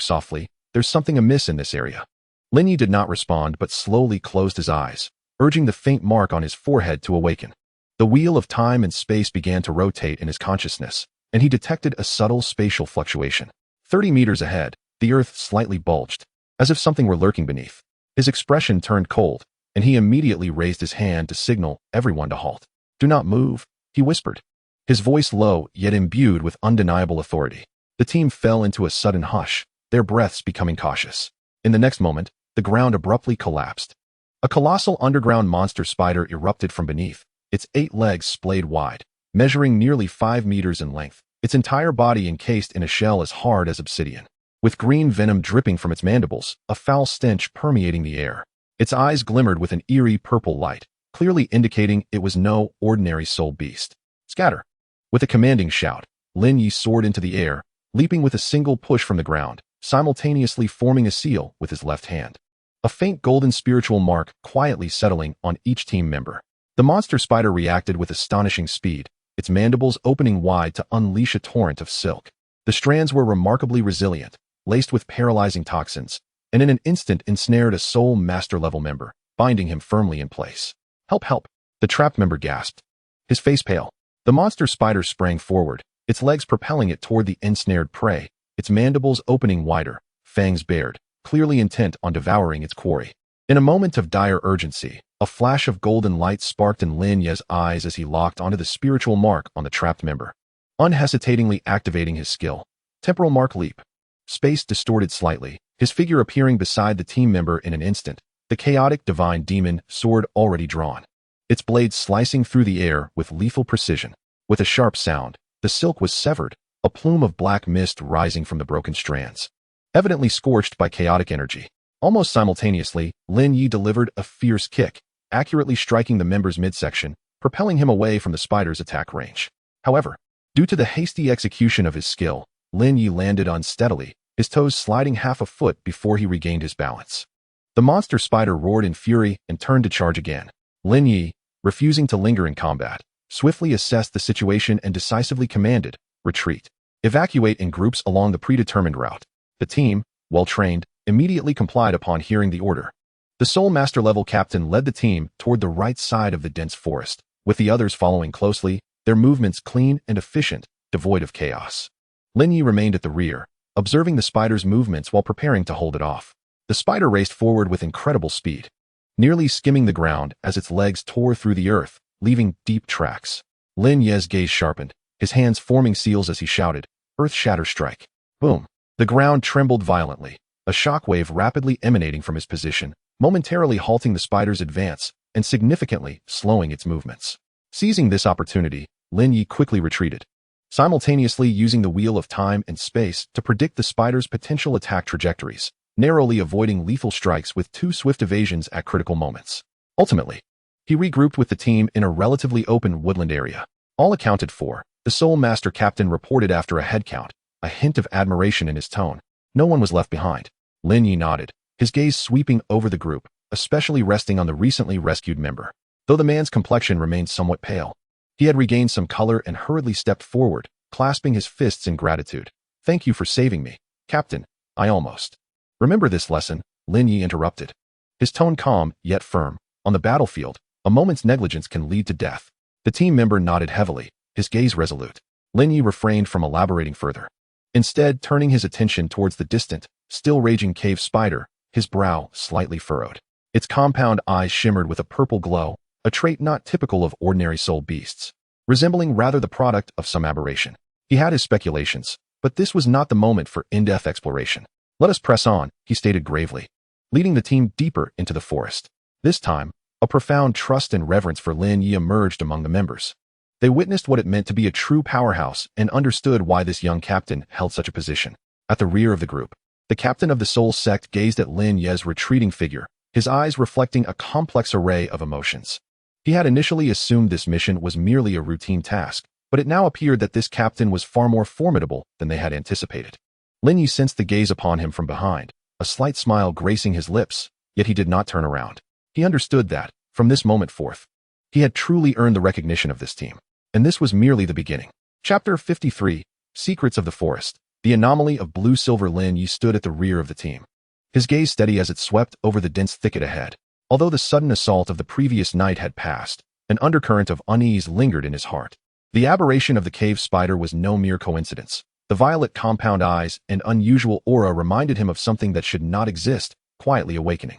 softly, "there's something amiss in this area." Lin Ye did not respond but slowly closed his eyes, urging the faint mark on his forehead to awaken. The wheel of time and space began to rotate in his consciousness, and he detected a subtle spatial fluctuation. 30 meters ahead, the earth slightly bulged, as if something were lurking beneath. His expression turned cold, and he immediately raised his hand to signal everyone to halt. "Do not move," he whispered, his voice low yet imbued with undeniable authority. The team fell into a sudden hush, their breaths becoming cautious. In the next moment, the ground abruptly collapsed. A colossal underground monster spider erupted from beneath, its 8 legs splayed wide, measuring nearly 5 meters in length, its entire body encased in a shell as hard as obsidian. With green venom dripping from its mandibles, a foul stench permeating the air. Its eyes glimmered with an eerie purple light, clearly indicating it was no ordinary soul beast. "Scatter!" With a commanding shout, Lin Ye soared into the air, leaping with a single push from the ground, simultaneously forming a seal with his left hand. A faint golden spiritual mark quietly settling on each team member. The monster spider reacted with astonishing speed, its mandibles opening wide to unleash a torrent of silk. The strands were remarkably resilient, laced with paralyzing toxins, and in an instant ensnared a soul master-level member, binding him firmly in place. "Help, help!" The trapped member gasped, his face pale. The monster spider sprang forward, its legs propelling it toward the ensnared prey, its mandibles opening wider, fangs bared, clearly intent on devouring its quarry. In a moment of dire urgency, a flash of golden light sparked in Lin Ye's eyes as he locked onto the spiritual mark on the trapped member, unhesitatingly activating his skill. Temporal mark leap. Space distorted slightly, his figure appearing beside the team member in an instant, the chaotic divine demon sword already drawn, its blade slicing through the air with lethal precision. With a sharp sound, the silk was severed, a plume of black mist rising from the broken strands, evidently scorched by chaotic energy. Almost simultaneously, Lin Ye delivered a fierce kick, accurately striking the member's midsection, propelling him away from the spider's attack range. However, due to the hasty execution of his skill, Lin Ye landed unsteadily, his toes sliding half a foot before he regained his balance. The monster spider roared in fury and turned to charge again. Lin Ye, refusing to linger in combat, swiftly assessed the situation and decisively commanded, "Retreat. Evacuate in groups along the predetermined route." The team, well-trained, immediately complied upon hearing the order. The Soul Master level captain led the team toward the right side of the dense forest, with the others following closely, their movements clean and efficient, devoid of chaos. Lin Ye remained at the rear, observing the spider's movements while preparing to hold it off. The spider raced forward with incredible speed, nearly skimming the ground as its legs tore through the earth, leaving deep tracks. Lin Ye's gaze sharpened, his hands forming seals as he shouted, "Earth shatter strike." Boom. The ground trembled violently, a shockwave rapidly emanating from his position, momentarily halting the spider's advance and significantly slowing its movements. Seizing this opportunity, Lin Ye quickly retreated, simultaneously using the wheel of time and space to predict the spider's potential attack trajectories, narrowly avoiding lethal strikes with 2 swift evasions at critical moments. Ultimately, he regrouped with the team in a relatively open woodland area. All accounted for, the Soul Master captain reported after a head count, a hint of admiration in his tone. No one was left behind. Lin Ye nodded, his gaze sweeping over the group, especially resting on the recently rescued member. Though the man's complexion remained somewhat pale, he had regained some color and hurriedly stepped forward, clasping his fists in gratitude. "Thank you for saving me, Captain. I almost..." "Remember this lesson," Lin Ye interrupted, his tone calm yet firm. "On the battlefield, a moment's negligence can lead to death." The team member nodded heavily, his gaze resolute. Lin Ye refrained from elaborating further, instead turning his attention towards the distant, still raging cave spider, his brow slightly furrowed. Its compound eyes shimmered with a purple glow, a trait not typical of ordinary soul beasts, resembling rather the product of some aberration. He had his speculations, but this was not the moment for in-depth exploration. "Let us press on," he stated gravely, leading the team deeper into the forest. This time, a profound trust and reverence for Lin Ye emerged among the members. They witnessed what it meant to be a true powerhouse and understood why this young captain held such a position. At the rear of the group, the captain of the Soul sect gazed at Lin Ye's retreating figure, his eyes reflecting a complex array of emotions. He had initially assumed this mission was merely a routine task, but it now appeared that this captain was far more formidable than they had anticipated. Lin Ye sensed the gaze upon him from behind, a slight smile gracing his lips, yet he did not turn around. He understood that, from this moment forth, he had truly earned the recognition of this team, and this was merely the beginning. Chapter 53, Secrets of the Forest. The anomaly of blue-silver Lin Ye stood at the rear of the team, his gaze steady as it swept over the dense thicket ahead. Although the sudden assault of the previous night had passed, an undercurrent of unease lingered in his heart. The aberration of the cave spider was no mere coincidence. The violet compound eyes and unusual aura reminded him of something that should not exist, quietly awakening.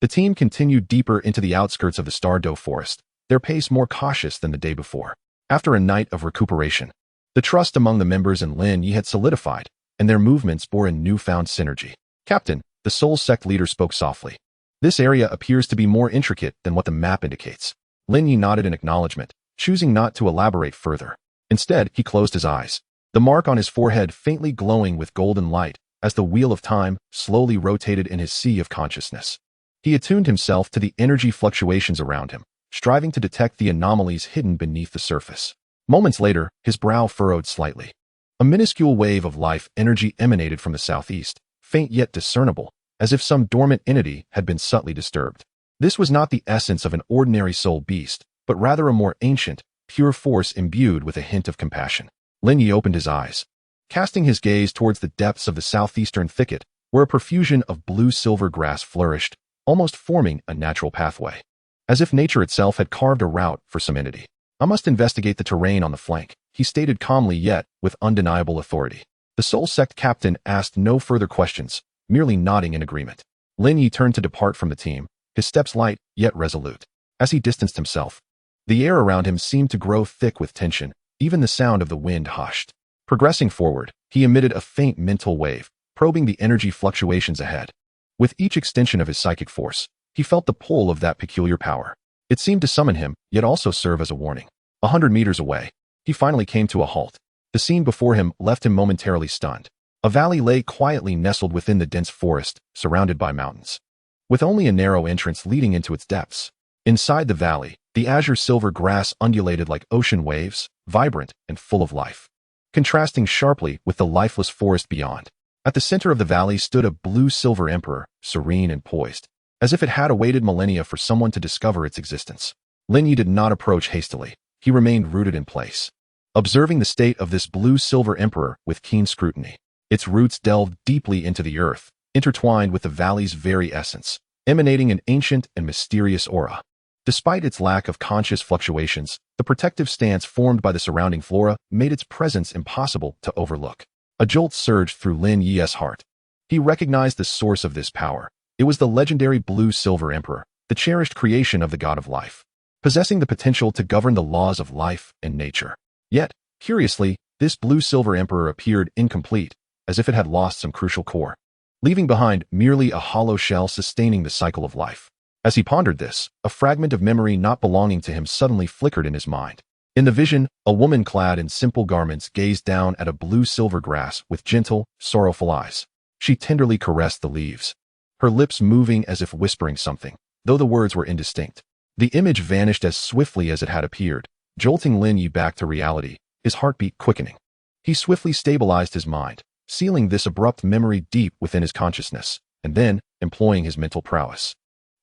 The team continued deeper into the outskirts of the Stardow forest, their pace more cautious than the day before. After a night of recuperation, the trust among the members in Lin Ye had solidified, and their movements bore a newfound synergy. Captain, the Soul Sect leader spoke softly. This area appears to be more intricate than what the map indicates. Lin Ye nodded in acknowledgement, choosing not to elaborate further. Instead, he closed his eyes, the mark on his forehead faintly glowing with golden light as the wheel of time slowly rotated in his sea of consciousness. He attuned himself to the energy fluctuations around him, striving to detect the anomalies hidden beneath the surface. Moments later, his brow furrowed slightly. A minuscule wave of life energy emanated from the southeast, faint yet discernible, as if some dormant entity had been subtly disturbed. This was not the essence of an ordinary soul beast, but rather a more ancient, pure force imbued with a hint of compassion. Lin Ye opened his eyes, casting his gaze towards the depths of the southeastern thicket, where a profusion of blue-silver grass flourished, almost forming a natural pathway. As if nature itself had carved a route for some entity. I must investigate the terrain on the flank, he stated calmly yet with undeniable authority. The Soul Sect captain asked no further questions, merely nodding in agreement. Lin Ye turned to depart from the team, his steps light yet resolute. As he distanced himself, the air around him seemed to grow thick with tension, even the sound of the wind hushed. Progressing forward, he emitted a faint mental wave, probing the energy fluctuations ahead. With each extension of his psychic force, he felt the pull of that peculiar power. It seemed to summon him, yet also serve as a warning. 100 meters away, he finally came to a halt. The scene before him left him momentarily stunned. A valley lay quietly nestled within the dense forest, surrounded by mountains, with only a narrow entrance leading into its depths. Inside the valley, the azure-silver grass undulated like ocean waves, vibrant and full of life, contrasting sharply with the lifeless forest beyond. At the center of the valley stood a blue-silver emperor, serene and poised, as if it had awaited millennia for someone to discover its existence. Lin Ye did not approach hastily. He remained rooted in place, observing the state of this blue-silver emperor with keen scrutiny. Its roots delved deeply into the earth, intertwined with the valley's very essence, emanating an ancient and mysterious aura. Despite its lack of conscious fluctuations, the protective stance formed by the surrounding flora made its presence impossible to overlook. A jolt surged through Lin Ye's heart. He recognized the source of this power. It was the legendary blue-silver emperor, the cherished creation of the god of life, possessing the potential to govern the laws of life and nature. Yet, curiously, this blue-silver emperor appeared incomplete, as if it had lost some crucial core, leaving behind merely a hollow shell sustaining the cycle of life. As he pondered this, a fragment of memory not belonging to him suddenly flickered in his mind. In the vision, a woman clad in simple garments gazed down at a blue-silver grass with gentle, sorrowful eyes. She tenderly caressed the leaves, her lips moving as if whispering something, though the words were indistinct. The image vanished as swiftly as it had appeared, jolting Lin Ye back to reality, his heartbeat quickening. He swiftly stabilized his mind, sealing this abrupt memory deep within his consciousness, and then, employing his mental prowess,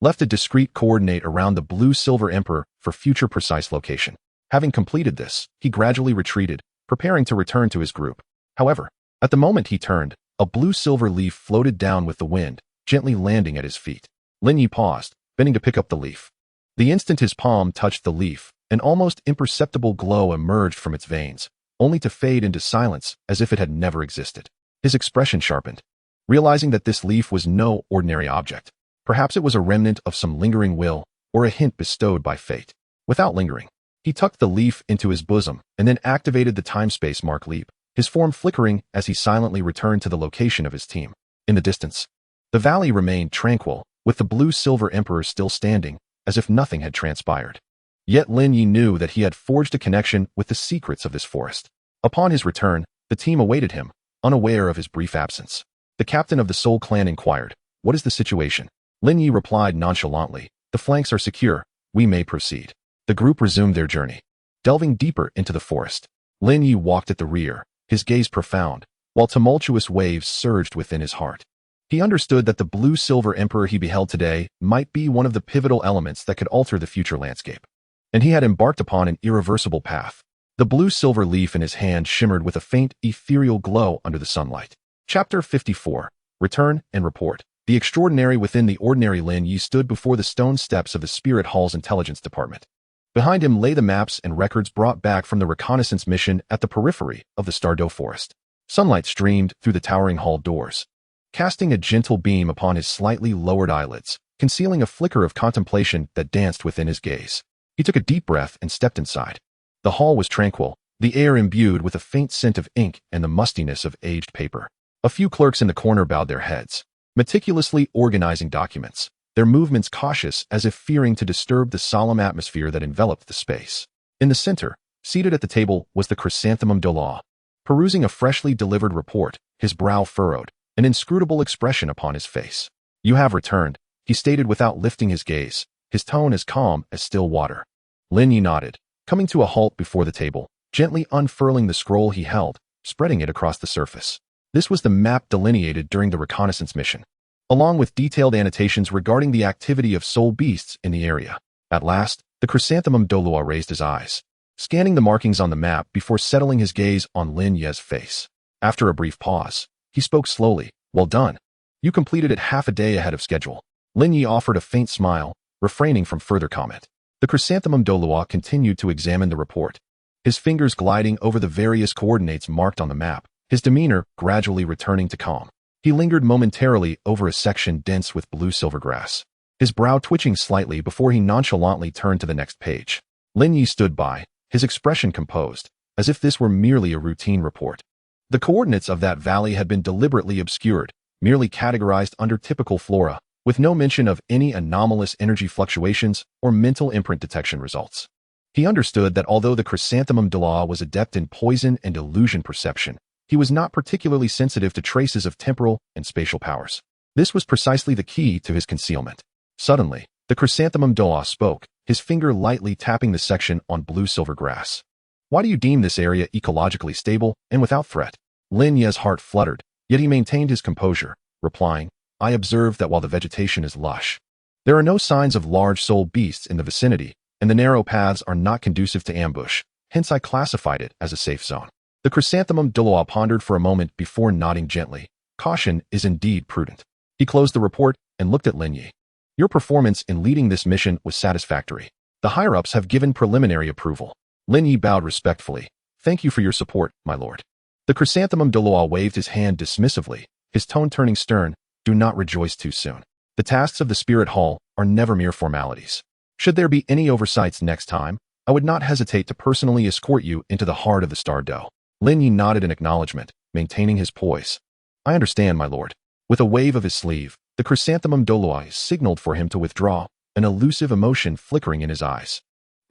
left a discrete coordinate around the blue-silver emperor for future precise location. Having completed this, he gradually retreated, preparing to return to his group. However, at the moment he turned, a blue-silver leaf floated down with the wind, gently landing at his feet. Lin Ye paused, bending to pick up the leaf. The instant his palm touched the leaf, an almost imperceptible glow emerged from its veins, only to fade into silence as if it had never existed. His expression sharpened, realizing that this leaf was no ordinary object. Perhaps it was a remnant of some lingering will, or a hint bestowed by fate. Without lingering, he tucked the leaf into his bosom and then activated the time-space mark leap, his form flickering as he silently returned to the location of his team. In the distance, the valley remained tranquil, with the blue-silver emperor still standing, as if nothing had transpired. Yet Lin Ye knew that he had forged a connection with the secrets of this forest. Upon his return, the team awaited him, unaware of his brief absence. The captain of the Soul Clan inquired, "What is the situation?" Lin Ye replied nonchalantly, "The flanks are secure, we may proceed." The group resumed their journey, delving deeper into the forest. Lin Ye walked at the rear, his gaze profound, while tumultuous waves surged within his heart. He understood that the blue-silver emperor he beheld today might be one of the pivotal elements that could alter the future landscape. And he had embarked upon an irreversible path. The blue-silver leaf in his hand shimmered with a faint, ethereal glow under the sunlight. Chapter 54. Return and Report. The extraordinary within the ordinary Lin Ye stood before the stone steps of the Spirit Hall's intelligence department. Behind him lay the maps and records brought back from the reconnaissance mission at the periphery of the Stardew Forest. Sunlight streamed through the towering hall doors, casting a gentle beam upon his slightly lowered eyelids, concealing a flicker of contemplation that danced within his gaze. He took a deep breath and stepped inside. The hall was tranquil, the air imbued with a faint scent of ink and the mustiness of aged paper. A few clerks in the corner bowed their heads, meticulously organizing documents, their movements cautious as if fearing to disturb the solemn atmosphere that enveloped the space. In the center, seated at the table, was the chrysanthemum Douluo. Perusing a freshly delivered report, his brow furrowed, an inscrutable expression upon his face. "You have returned," he stated without lifting his gaze, his tone as calm as still water. Lin Ye nodded, coming to a halt before the table, gently unfurling the scroll he held, spreading it across the surface. This was the map delineated during the reconnaissance mission, along with detailed annotations regarding the activity of soul beasts in the area. At last, the chrysanthemum Douluo raised his eyes, scanning the markings on the map before settling his gaze on Lin Ye's face. After a brief pause, he spoke slowly. "Well done. You completed it half a day ahead of schedule." Lin Ye offered a faint smile, refraining from further comment. The chrysanthemum Douluo continued to examine the report, his fingers gliding over the various coordinates marked on the map, his demeanor gradually returning to calm. He lingered momentarily over a section dense with blue silvergrass, his brow twitching slightly before he nonchalantly turned to the next page. Lin Ye stood by, his expression composed, as if this were merely a routine report. The coordinates of that valley had been deliberately obscured, merely categorized under typical flora, with no mention of any anomalous energy fluctuations or mental imprint detection results. He understood that although the chrysanthemum Douluo was adept in poison and illusion perception, he was not particularly sensitive to traces of temporal and spatial powers. This was precisely the key to his concealment. Suddenly, the chrysanthemum Douluo spoke, his finger lightly tapping the section on blue-silver grass. "Why do you deem this area ecologically stable and without threat?" Lin Ye's heart fluttered, yet he maintained his composure, replying, "I observe that while the vegetation is lush, there are no signs of large soul beasts in the vicinity, and the narrow paths are not conducive to ambush, hence I classified it as a safe zone." The chrysanthemum Douluo pondered for a moment before nodding gently. "Caution is indeed prudent." He closed the report and looked at Lin Ye. "Your performance in leading this mission was satisfactory. The higher-ups have given preliminary approval." Lin Ye bowed respectfully. "Thank you for your support, my lord." The chrysanthemum Douluo waved his hand dismissively, his tone turning stern. "Do not rejoice too soon. The tasks of the Spirit Hall are never mere formalities. Should there be any oversights next time, I would not hesitate to personally escort you into the heart of the Stardew." Lin Ye nodded in acknowledgement, maintaining his poise. "I understand, my lord." With a wave of his sleeve, the chrysanthemum Douluo signaled for him to withdraw, an elusive emotion flickering in his eyes.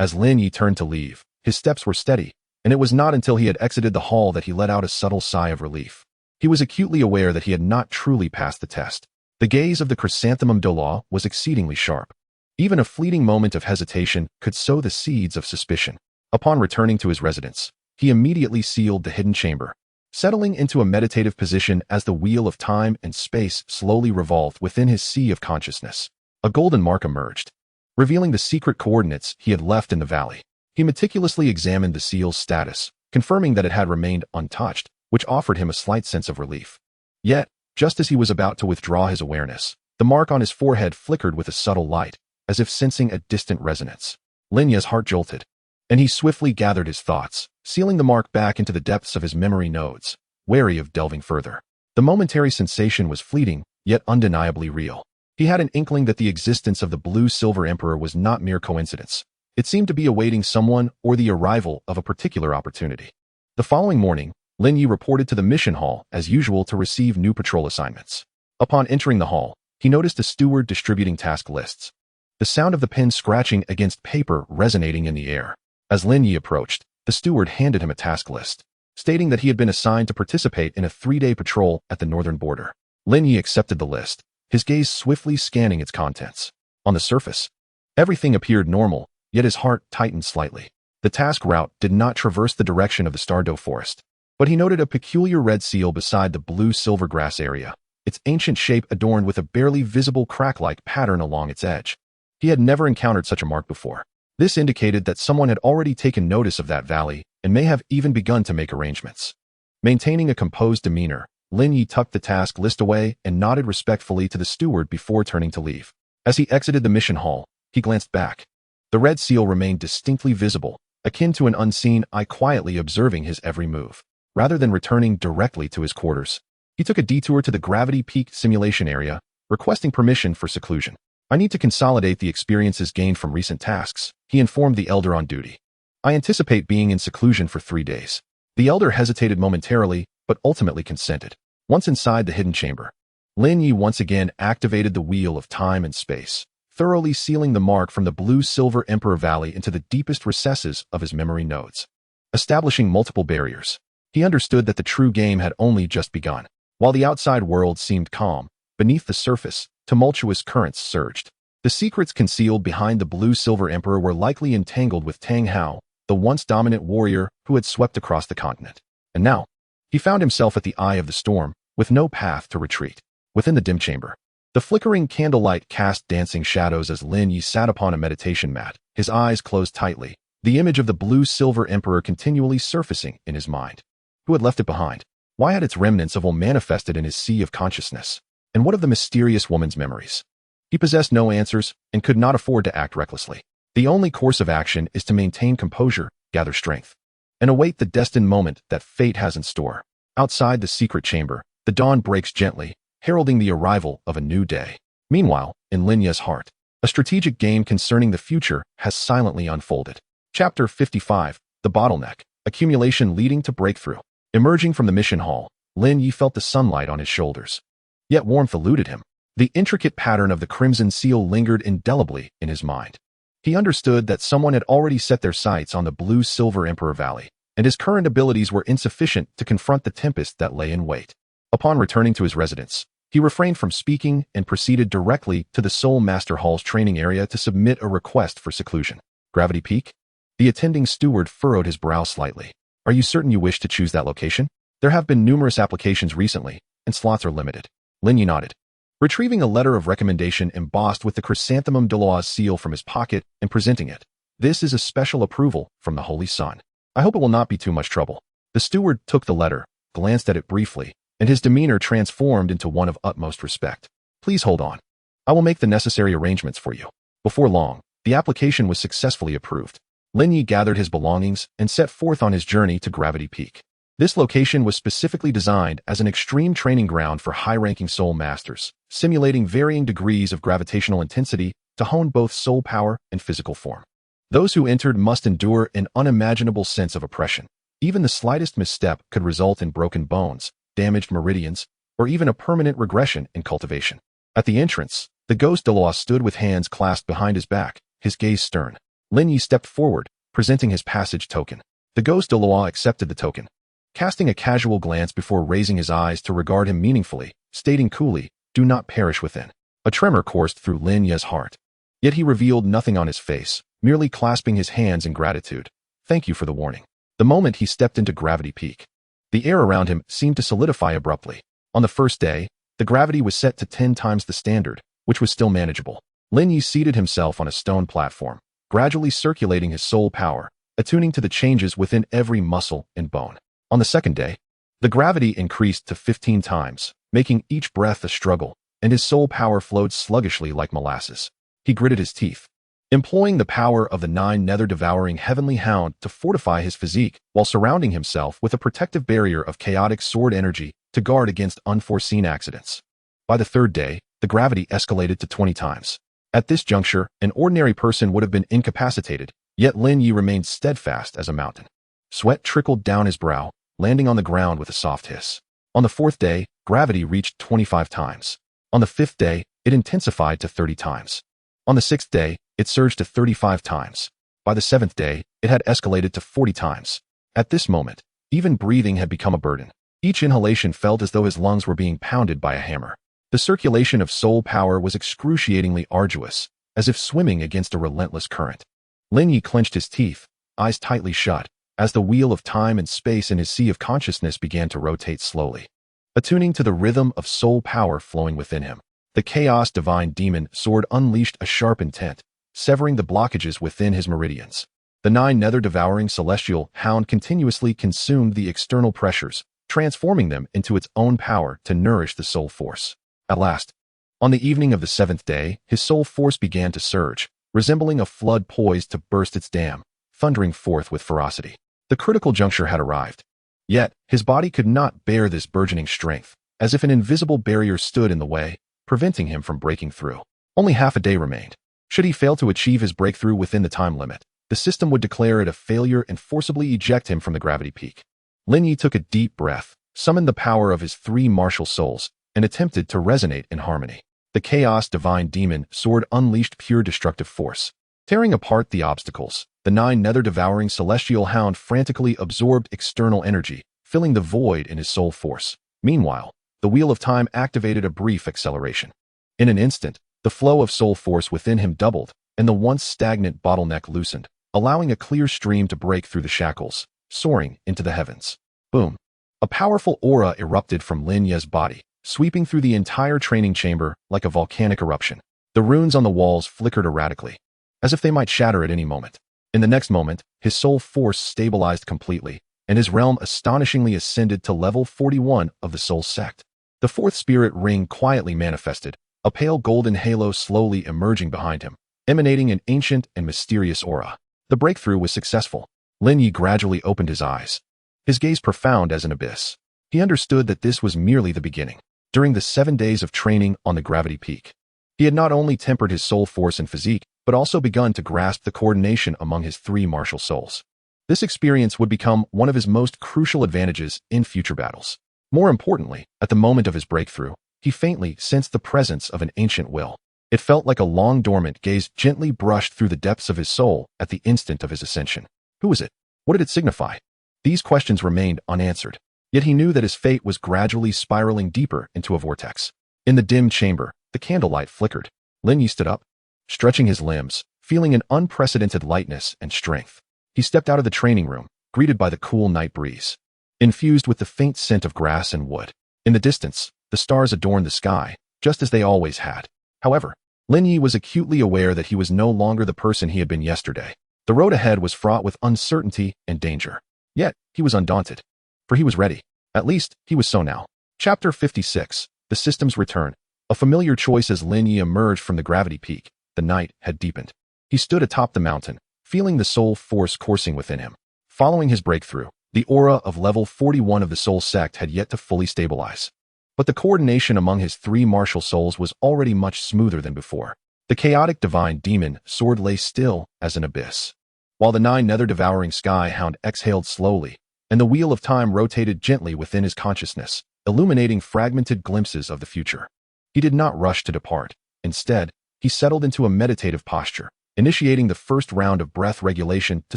As Lin Ye turned to leave, his steps were steady, and it was not until he had exited the hall that he let out a subtle sigh of relief. He was acutely aware that he had not truly passed the test. The gaze of the chrysanthemum Douluo was exceedingly sharp. Even a fleeting moment of hesitation could sow the seeds of suspicion. Upon returning to his residence, he immediately sealed the hidden chamber, settling into a meditative position as the wheel of time and space slowly revolved within his sea of consciousness. A golden mark emerged, revealing the secret coordinates he had left in the valley. He meticulously examined the seal's status, confirming that it had remained untouched, which offered him a slight sense of relief. Yet, just as he was about to withdraw his awareness, the mark on his forehead flickered with a subtle light, as if sensing a distant resonance. Lin Ye's heart jolted, and he swiftly gathered his thoughts, sealing the mark back into the depths of his memory nodes, wary of delving further. The momentary sensation was fleeting, yet undeniably real. He had an inkling that the existence of the blue-silver emperor was not mere coincidence. It seemed to be awaiting someone or the arrival of a particular opportunity. The following morning, Lin Ye reported to the mission hall as usual to receive new patrol assignments. Upon entering the hall, he noticed a steward distributing task lists, the sound of the pen scratching against paper resonating in the air. As Lin Ye approached, the steward handed him a task list, stating that he had been assigned to participate in a 3-day patrol at the northern border. Lin Ye accepted the list, his gaze swiftly scanning its contents. On the surface, everything appeared normal, yet his heart tightened slightly. The task route did not traverse the direction of the Stardew Forest, but he noted a peculiar red seal beside the blue-silver grass area, its ancient shape adorned with a barely visible crack-like pattern along its edge. He had never encountered such a mark before. This indicated that someone had already taken notice of that valley and may have even begun to make arrangements. Maintaining a composed demeanor, Lin Ye tucked the task list away and nodded respectfully to the steward before turning to leave. As he exited the mission hall, he glanced back. The red seal remained distinctly visible, akin to an unseen eye quietly observing his every move. Rather than returning directly to his quarters, he took a detour to the Gravity Peak simulation area, requesting permission for seclusion. I need to consolidate the experiences gained from recent tasks, he informed the elder on duty. I anticipate being in seclusion for 3 days. The elder hesitated momentarily, but ultimately consented. Once inside the hidden chamber, Lin Ye once again activated the wheel of time and space, thoroughly sealing the mark from the blue-silver Emperor Valley into the deepest recesses of his memory nodes. Establishing multiple barriers, he understood that the true game had only just begun. While the outside world seemed calm, beneath the surface, tumultuous currents surged. The secrets concealed behind the blue-silver Emperor were likely entangled with Tang Hao, the once dominant warrior who had swept across the continent. And now, he found himself at the eye of the storm, with no path to retreat. Within the dim chamber, the flickering candlelight cast dancing shadows as Lin Ye sat upon a meditation mat, his eyes closed tightly, the image of the blue-silver Emperor continually surfacing in his mind. Who had left it behind? Why had its remnants of all manifested in his sea of consciousness? And what of the mysterious woman's memories? He possessed no answers and could not afford to act recklessly. The only course of action is to maintain composure, gather strength, and await the destined moment that fate has in store. Outside the secret chamber, the dawn breaks gently, heralding the arrival of a new day. Meanwhile, in Lin Ye's heart, a strategic game concerning the future has silently unfolded. Chapter 55, The Bottleneck, Accumulation Leading to Breakthrough. Emerging from the mission hall, Lin Ye felt the sunlight on his shoulders. Yet warmth eluded him. The intricate pattern of the crimson seal lingered indelibly in his mind. He understood that someone had already set their sights on the blue-silver Emperor Valley, and his current abilities were insufficient to confront the tempest that lay in wait. Upon returning to his residence, he refrained from speaking and proceeded directly to the Soul Master Hall's training area to submit a request for seclusion. Gravity Peak? The attending steward furrowed his brow slightly. Are you certain you wish to choose that location? There have been numerous applications recently, and slots are limited. Lin Ye nodded, retrieving a letter of recommendation embossed with the chrysanthemum Douluo seal from his pocket and presenting it. This is a special approval from the Holy Sun. I hope it will not be too much trouble. The steward took the letter, glanced at it briefly, and his demeanor transformed into one of utmost respect. Please hold on. I will make the necessary arrangements for you. Before long, the application was successfully approved. Lin Ye gathered his belongings and set forth on his journey to Gravity Peak. This location was specifically designed as an extreme training ground for high-ranking soul masters, simulating varying degrees of gravitational intensity to hone both soul power and physical form. Those who entered must endure an unimaginable sense of oppression. Even the slightest misstep could result in broken bones, damaged meridians, or even a permanent regression in cultivation. At the entrance, the ghost Douluo stood with hands clasped behind his back, his gaze stern. Lin Ye stepped forward, presenting his passage token. The ghost Douluo accepted the token, casting a casual glance before raising his eyes to regard him meaningfully, stating coolly, "Do not perish within." A tremor coursed through Lin Ye's heart. Yet he revealed nothing on his face, merely clasping his hands in gratitude. Thank you for the warning. The moment he stepped into Gravity Peak, the air around him seemed to solidify abruptly. On the first day, the gravity was set to 10 times the standard, which was still manageable. Lin Ye seated himself on a stone platform, gradually circulating his soul power, attuning to the changes within every muscle and bone. On the second day, the gravity increased to 15 times, making each breath a struggle, and his soul power flowed sluggishly like molasses. He gritted his teeth, employing the power of the Nine Nether devouring heavenly hound to fortify his physique while surrounding himself with a protective barrier of chaotic sword energy to guard against unforeseen accidents. By the third day, the gravity escalated to 20 times. At this juncture, an ordinary person would have been incapacitated, yet Lin Ye remained steadfast as a mountain. Sweat trickled down his brow, landing on the ground with a soft hiss. On the fourth day, gravity reached 25 times. On the fifth day, it intensified to 30 times. On the sixth day, it surged to 35 times. By the seventh day, it had escalated to 40 times. At this moment, even breathing had become a burden. Each inhalation felt as though his lungs were being pounded by a hammer. The circulation of soul power was excruciatingly arduous, as if swimming against a relentless current. Lin Ye clenched his teeth, eyes tightly shut, as the wheel of time and space in his sea of consciousness began to rotate slowly, attuning to the rhythm of soul power flowing within him. The Chaos Divine Demon sword unleashed a sharp intent, severing the blockages within his meridians. The Nine Nether devouring celestial hound continuously consumed the external pressures, transforming them into its own power to nourish the soul force. At last, on the evening of the 7th day, his soul force began to surge, resembling a flood poised to burst its dam, thundering forth with ferocity. The critical juncture had arrived. Yet, his body could not bear this burgeoning strength, as if an invisible barrier stood in the way, preventing him from breaking through. Only half a day remained. Should he fail to achieve his breakthrough within the time limit, the system would declare it a failure and forcibly eject him from the gravity peak. Lin Ye took a deep breath, summoned the power of his 3 martial souls, and attempted to resonate in harmony. The Chaos Divine Demon Sword unleashed pure destructive force. Tearing apart the obstacles, the 9 Nether devouring celestial hound frantically absorbed external energy, filling the void in his soul force. Meanwhile, the Wheel of Time activated a brief acceleration. In an instant, the flow of soul force within him doubled, and the once stagnant bottleneck loosened, allowing a clear stream to break through the shackles, soaring into the heavens. Boom! A powerful aura erupted from Lin Ye's body, sweeping through the entire training chamber like a volcanic eruption. The runes on the walls flickered erratically, as if they might shatter at any moment. In the next moment, his soul force stabilized completely, and his realm astonishingly ascended to level 41 of the soul sect. The 4th spirit ring quietly manifested, a pale golden halo slowly emerging behind him, emanating an ancient and mysterious aura. The breakthrough was successful. Lin Ye gradually opened his eyes, his gaze profound as an abyss. He understood that this was merely the beginning. During the 7 days of training on the gravity peak, he had not only tempered his soul force and physique, but also begun to grasp the coordination among his 3 martial souls. This experience would become one of his most crucial advantages in future battles. More importantly, at the moment of his breakthrough, he faintly sensed the presence of an ancient will. It felt like a long dormant gaze gently brushed through the depths of his soul at the instant of his ascension. Who was it? What did it signify? These questions remained unanswered, yet he knew that his fate was gradually spiraling deeper into a vortex. In the dim chamber, the candlelight flickered. Lin Ye stood up, stretching his limbs, feeling an unprecedented lightness and strength. He stepped out of the training room, greeted by the cool night breeze, infused with the faint scent of grass and wood. In the distance, the stars adorned the sky, just as they always had. However, Lin Ye was acutely aware that he was no longer the person he had been yesterday. The road ahead was fraught with uncertainty and danger. Yet, he was undaunted, for he was ready. At least, he was so now. Chapter 56. The System's Return. A familiar choice as Lin Ye emerged from the gravity peak. The night had deepened. He stood atop the mountain, feeling the soul force coursing within him. Following his breakthrough, the aura of level 41 of the soul sect had yet to fully stabilize. But the coordination among his 3 martial souls was already much smoother than before. The chaotic divine demon sword lay still as an abyss, while the 9 nether devouring sky hound exhaled slowly, and the wheel of time rotated gently within his consciousness, illuminating fragmented glimpses of the future. He did not rush to depart. Instead, he settled into a meditative posture, initiating the first round of breath regulation to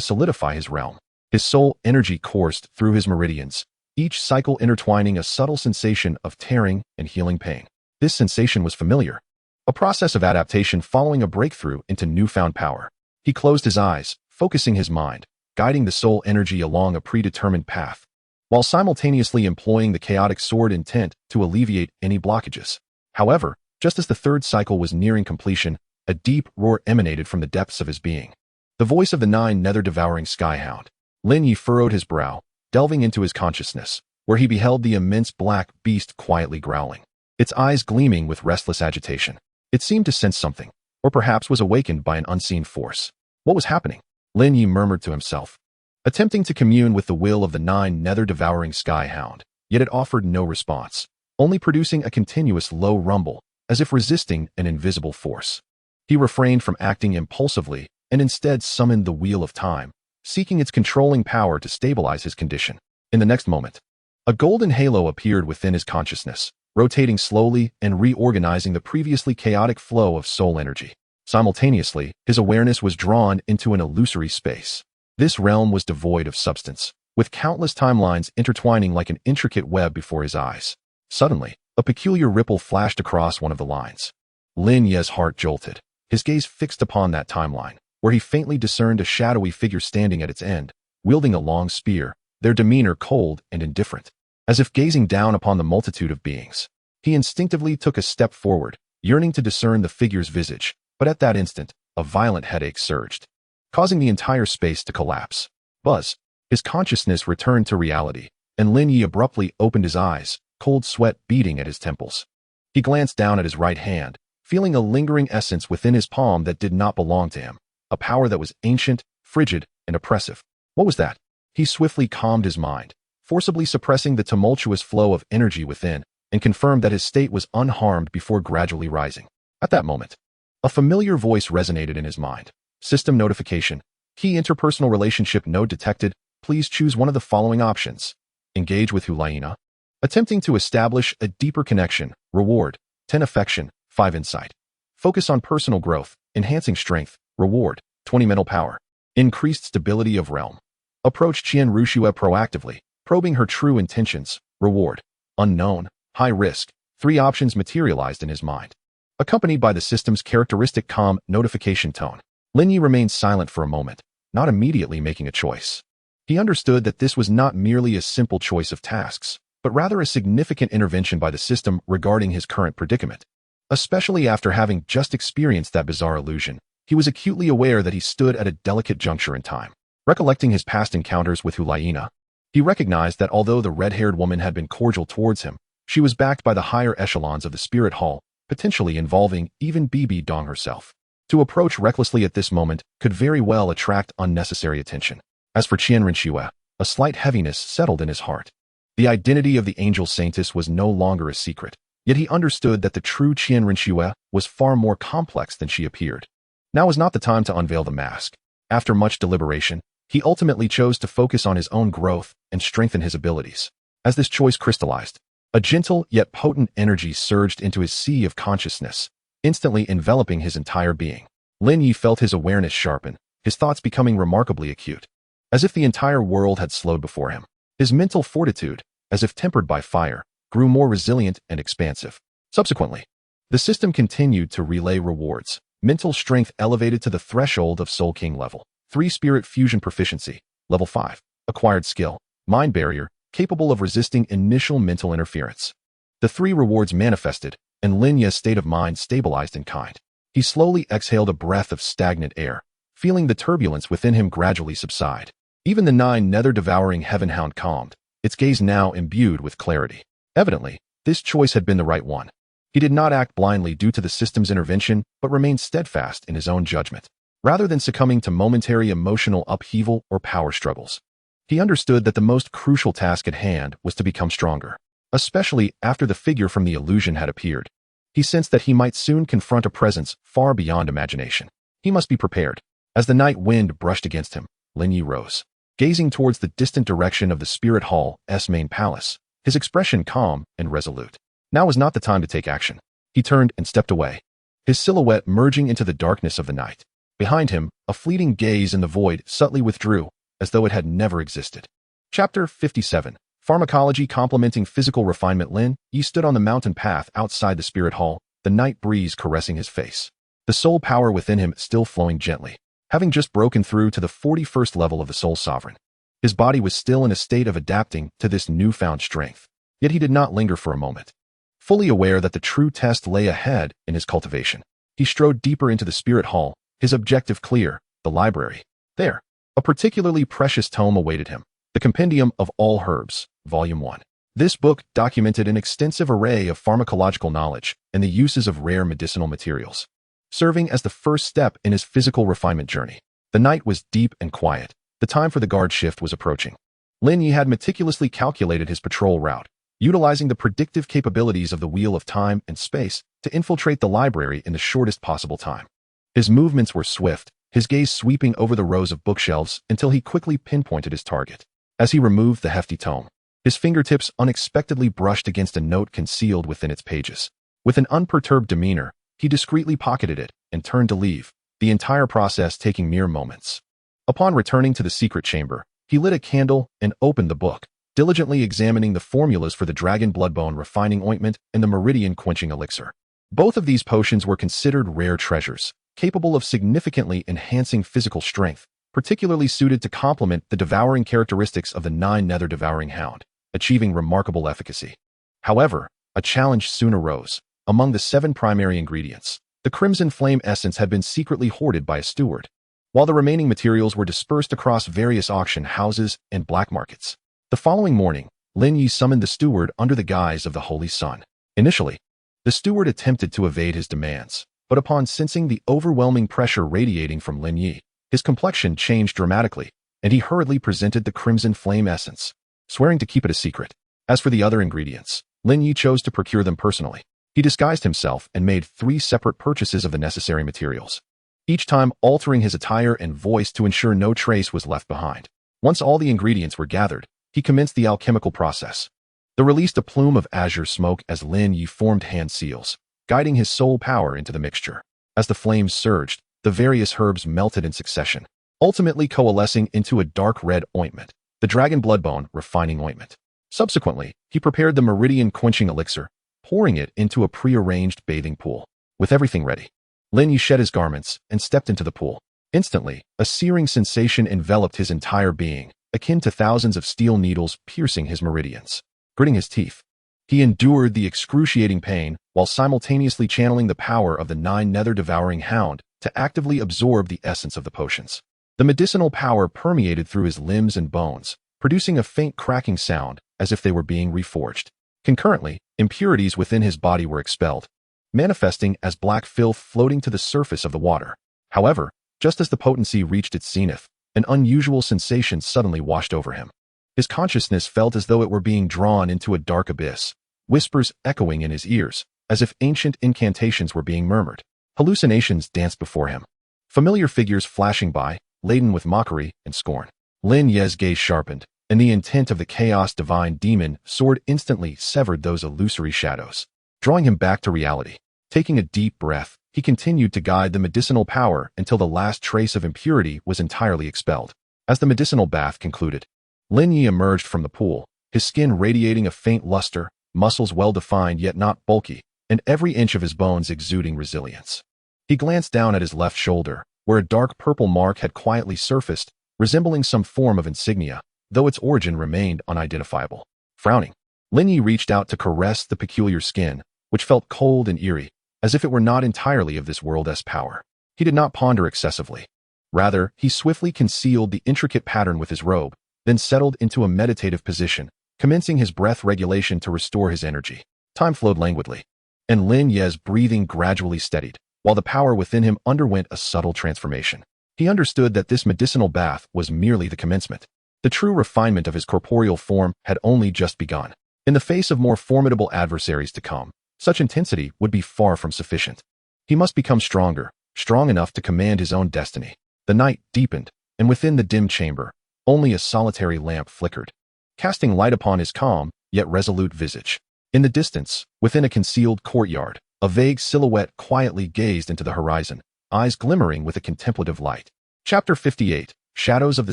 solidify his realm. His soul energy coursed through his meridians, each cycle intertwining a subtle sensation of tearing and healing pain. This sensation was familiar, a process of adaptation following a breakthrough into newfound power. He closed his eyes, focusing his mind, guiding the soul energy along a predetermined path, while simultaneously employing the chaotic sword intent to alleviate any blockages. However, just as the 3rd cycle was nearing completion, a deep roar emanated from the depths of his being. The voice of the 9 nether devouring skyhound. Lin Ye furrowed his brow, delving into his consciousness, where he beheld the immense black beast quietly growling, its eyes gleaming with restless agitation. It seemed to sense something, or perhaps was awakened by an unseen force. What was happening? Lin Ye murmured to himself, attempting to commune with the will of the 9 nether devouring skyhound, yet it offered no response, only producing a continuous low rumble, as if resisting an invisible force. He refrained from acting impulsively and instead summoned the wheel of time, seeking its controlling power to stabilize his condition. In the next moment, a golden halo appeared within his consciousness, rotating slowly and reorganizing the previously chaotic flow of soul energy. Simultaneously, his awareness was drawn into an illusory space. This realm was devoid of substance, with countless timelines intertwining like an intricate web before his eyes. Suddenly, a peculiar ripple flashed across one of the lines. Lin Ye's heart jolted, his gaze fixed upon that timeline, where he faintly discerned a shadowy figure standing at its end, wielding a long spear, their demeanor cold and indifferent, as if gazing down upon the multitude of beings. He instinctively took a step forward, yearning to discern the figure's visage, but at that instant, a violent headache surged, causing the entire space to collapse. Buzz, his consciousness returned to reality, and Lin Ye abruptly opened his eyes, cold sweat beating at his temples. He glanced down at his right hand, feeling a lingering essence within his palm that did not belong to him, a power that was ancient, frigid, and oppressive. What was that? He swiftly calmed his mind, forcibly suppressing the tumultuous flow of energy within, and confirmed that his state was unharmed before gradually rising. At that moment, a familiar voice resonated in his mind. System notification. Key interpersonal relationship node detected. Please choose one of the following options. Engage with Hulaina. Attempting to establish a deeper connection. Reward. 10 affection. 5 insight. Focus on personal growth. Enhancing strength. Reward. 20 mental power. Increased stability of realm. Approach Qian Renxue proactively, probing her true intentions. Reward. Unknown. High risk. 3 options materialized in his mind. Accompanied by the system's characteristic calm notification tone, Lin Ye remained silent for a moment, not immediately making a choice. He understood that this was not merely a simple choice of tasks, but rather a significant intervention by the system regarding his current predicament. Especially after having just experienced that bizarre illusion, he was acutely aware that he stood at a delicate juncture in time. Recollecting his past encounters with Hulaina, he recognized that although the red-haired woman had been cordial towards him, she was backed by the higher echelons of the spirit hall, potentially involving even Bibi Dong herself. To approach recklessly at this moment could very well attract unnecessary attention. As for Qian Renxue, a slight heaviness settled in his heart. The identity of the angel saintess was no longer a secret, yet he understood that the true Qian Renxue was far more complex than she appeared. Now was not the time to unveil the mask. After much deliberation, he ultimately chose to focus on his own growth and strengthen his abilities. As this choice crystallized, a gentle yet potent energy surged into his sea of consciousness, instantly enveloping his entire being. Lin Ye felt his awareness sharpen, his thoughts becoming remarkably acute, as if the entire world had slowed before him. His mental fortitude, as if tempered by fire, grew more resilient and expansive. Subsequently, the system continued to relay rewards. Mental strength elevated to the threshold of Soul King level. 3 Spirit Fusion Proficiency, level 5. Acquired skill, Mind Barrier, capable of resisting initial mental interference. The 3 rewards manifested, and Lin Ye's state of mind stabilized in kind. He slowly exhaled a breath of stagnant air, feeling the turbulence within him gradually subside. Even the Nine Nether devouring Heaven Hound calmed, its gaze now imbued with clarity. Evidently, this choice had been the right one. He did not act blindly due to the system's intervention, but remained steadfast in his own judgment. Rather than succumbing to momentary emotional upheaval or power struggles, he understood that the most crucial task at hand was to become stronger. Especially after the figure from the illusion had appeared, he sensed that he might soon confront a presence far beyond imagination. He must be prepared. As the night wind brushed against him, Lin Ye rose, gazing towards the distant direction of the Spirit Hall's main palace, his expression calm and resolute. Now was not the time to take action. He turned and stepped away, his silhouette merging into the darkness of the night. Behind him, a fleeting gaze in the void subtly withdrew, as though it had never existed. Chapter 57. Pharmacology complementing physical refinement. Lin Ye stood on the mountain path outside the Spirit Hall, the night breeze caressing his face. The soul power within him still flowing gently, having just broken through to the 41st level of the Soul Sovereign. His body was still in a state of adapting to this newfound strength, yet he did not linger for a moment. Fully aware that the true test lay ahead in his cultivation, he strode deeper into the Spirit Hall, his objective clear, the library. There, a particularly precious tome awaited him, the Compendium of All Herbs, Volume 1. This book documented an extensive array of pharmacological knowledge and the uses of rare medicinal materials, serving as the first step in his physical refinement journey. The night was deep and quiet. The time for the guard shift was approaching. Lin Ye had meticulously calculated his patrol route, utilizing the predictive capabilities of the Wheel of Time and Space to infiltrate the library in the shortest possible time. His movements were swift, his gaze sweeping over the rows of bookshelves until he quickly pinpointed his target. As he removed the hefty tome, his fingertips unexpectedly brushed against a note concealed within its pages. With an unperturbed demeanor, he discreetly pocketed it and turned to leave, the entire process taking mere moments. Upon returning to the secret chamber, he lit a candle and opened the book, diligently examining the formulas for the Dragon Bloodbone Refining Ointment and the Meridian Quenching Elixir. Both of these potions were considered rare treasures, capable of significantly enhancing physical strength, particularly suited to complement the devouring characteristics of the Nine Nether devouring hound, achieving remarkable efficacy. However, a challenge soon arose. Among the 7 primary ingredients, the Crimson Flame essence had been secretly hoarded by a steward, while the remaining materials were dispersed across various auction houses and black markets. The following morning, Lin Ye summoned the steward under the guise of the Holy Sun. Initially, the steward attempted to evade his demands, but upon sensing the overwhelming pressure radiating from Lin Ye, his complexion changed dramatically, and he hurriedly presented the crimson flame essence, swearing to keep it a secret. As for the other ingredients, Lin Ye chose to procure them personally. He disguised himself and made 3 separate purchases of the necessary materials, each time altering his attire and voice to ensure no trace was left behind. Once all the ingredients were gathered, he commenced the alchemical process. They released a plume of azure smoke as Lin Ye formed hand seals, guiding his soul power into the mixture. As the flames surged, the various herbs melted in succession, ultimately coalescing into a dark red ointment, the dragon bloodbone refining ointment. Subsequently, he prepared the meridian quenching elixir, pouring it into a pre-arranged bathing pool. With everything ready, Lin Ye shed his garments and stepped into the pool. Instantly, a searing sensation enveloped his entire being, akin to thousands of steel needles piercing his meridians. Gritting his teeth, he endured the excruciating pain while simultaneously channeling the power of the Nine Nether devouring hound to actively absorb the essence of the potions. The medicinal power permeated through his limbs and bones, producing a faint cracking sound as if they were being reforged. Concurrently, impurities within his body were expelled, manifesting as black filth floating to the surface of the water. However, just as the potency reached its zenith, an unusual sensation suddenly washed over him. His consciousness felt as though it were being drawn into a dark abyss, whispers echoing in his ears, as if ancient incantations were being murmured. Hallucinations danced before him, familiar figures flashing by, laden with mockery and scorn. Lin Ye's gaze sharpened, and the intent of the chaos divine demon sword instantly severed those illusory shadows, drawing him back to reality. Taking a deep breath, he continued to guide the medicinal power until the last trace of impurity was entirely expelled. As the medicinal bath concluded, Lin Ye emerged from the pool, his skin radiating a faint luster, muscles well-defined yet not bulky, and every inch of his bones exuding resilience. He glanced down at his left shoulder, where a dark purple mark had quietly surfaced, resembling some form of insignia, though its origin remained unidentifiable. Frowning, Lin Ye reached out to caress the peculiar skin, which felt cold and eerie, as if it were not entirely of this world's power. He did not ponder excessively. Rather, he swiftly concealed the intricate pattern with his robe, then settled into a meditative position, commencing his breath regulation to restore his energy. Time flowed languidly, and Lin Ye's breathing gradually steadied, while the power within him underwent a subtle transformation. He understood that this medicinal bath was merely the commencement. The true refinement of his corporeal form had only just begun. In the face of more formidable adversaries to come, such intensity would be far from sufficient. He must become stronger, strong enough to command his own destiny. The night deepened, and within the dim chamber, only a solitary lamp flickered, casting light upon his calm, yet resolute visage. In the distance, within a concealed courtyard, a vague silhouette quietly gazed into the horizon, eyes glimmering with a contemplative light. Chapter 58, Shadows of the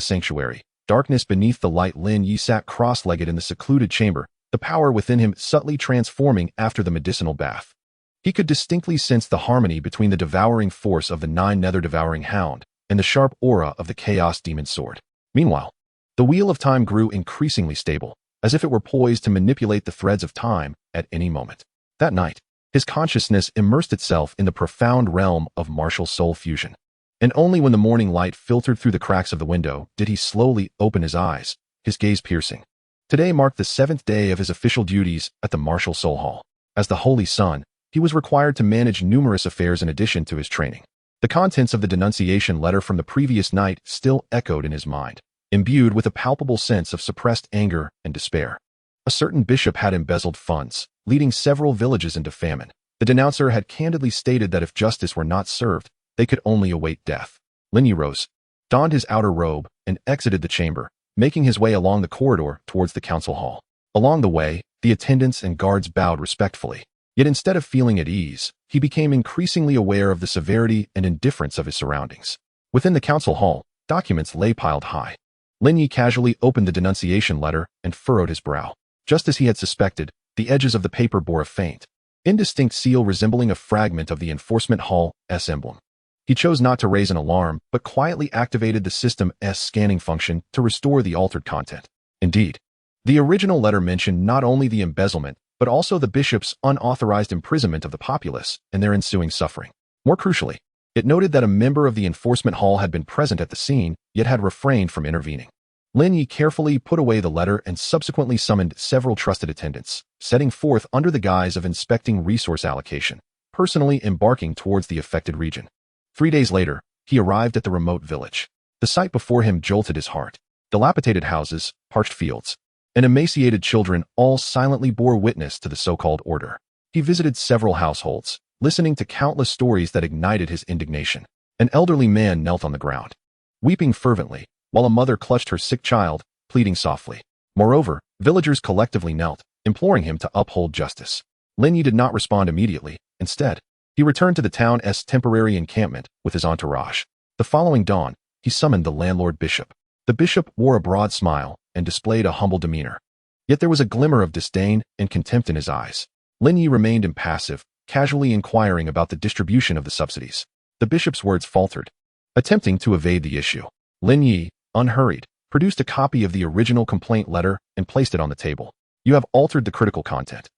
Sanctuary. Darkness beneath the light. Lin Ye sat cross-legged in the secluded chamber, the power within him subtly transforming after the medicinal bath. He could distinctly sense the harmony between the devouring force of the Nine Nether devouring hound and the sharp aura of the chaos demon sword. Meanwhile, the wheel of time grew increasingly stable, as if it were poised to manipulate the threads of time at any moment. That night, his consciousness immersed itself in the profound realm of martial soul fusion. And only when the morning light filtered through the cracks of the window did he slowly open his eyes, his gaze piercing. Today marked the 7th day of his official duties at the Martial Soul Hall. As the Holy Sun, he was required to manage numerous affairs in addition to his training. The contents of the denunciation letter from the previous night still echoed in his mind, imbued with a palpable sense of suppressed anger and despair. A certain bishop had embezzled funds, leading several villages into famine. The denouncer had candidly stated that if justice were not served, they could only await death. Lin Ye rose, donned his outer robe, and exited the chamber, making his way along the corridor towards the council hall. Along the way, the attendants and guards bowed respectfully. Yet instead of feeling at ease, he became increasingly aware of the severity and indifference of his surroundings. Within the council hall, documents lay piled high. Lin Ye casually opened the denunciation letter and furrowed his brow. Just as he had suspected, the edges of the paper bore a faint, indistinct seal resembling a fragment of the enforcement hall's emblem. He chose not to raise an alarm, but quietly activated the system's scanning function to restore the altered content. Indeed, the original letter mentioned not only the embezzlement, but also the bishop's unauthorized imprisonment of the populace and their ensuing suffering. More crucially, it noted that a member of the enforcement hall had been present at the scene, yet had refrained from intervening. Lin Ye carefully put away the letter and subsequently summoned several trusted attendants, setting forth under the guise of inspecting resource allocation, personally embarking towards the affected region. 3 days later, he arrived at the remote village. The sight before him jolted his heart. Dilapidated houses, parched fields, and emaciated children all silently bore witness to the so-called order. He visited several households, listening to countless stories that ignited his indignation. An elderly man knelt on the ground, weeping fervently, while a mother clutched her sick child, pleading softly. Moreover, villagers collectively knelt, imploring him to uphold justice. Lin Ye did not respond immediately. Instead, he returned to the town's temporary encampment with his entourage. The following dawn, he summoned the landlord bishop. The bishop wore a broad smile and displayed a humble demeanor. Yet there was a glimmer of disdain and contempt in his eyes. Lin Ye remained impassive, casually inquiring about the distribution of the subsidies. The bishop's words faltered, attempting to evade the issue. Lin Ye, unhurried, produced a copy of the original complaint letter and placed it on the table. You have altered the critical content.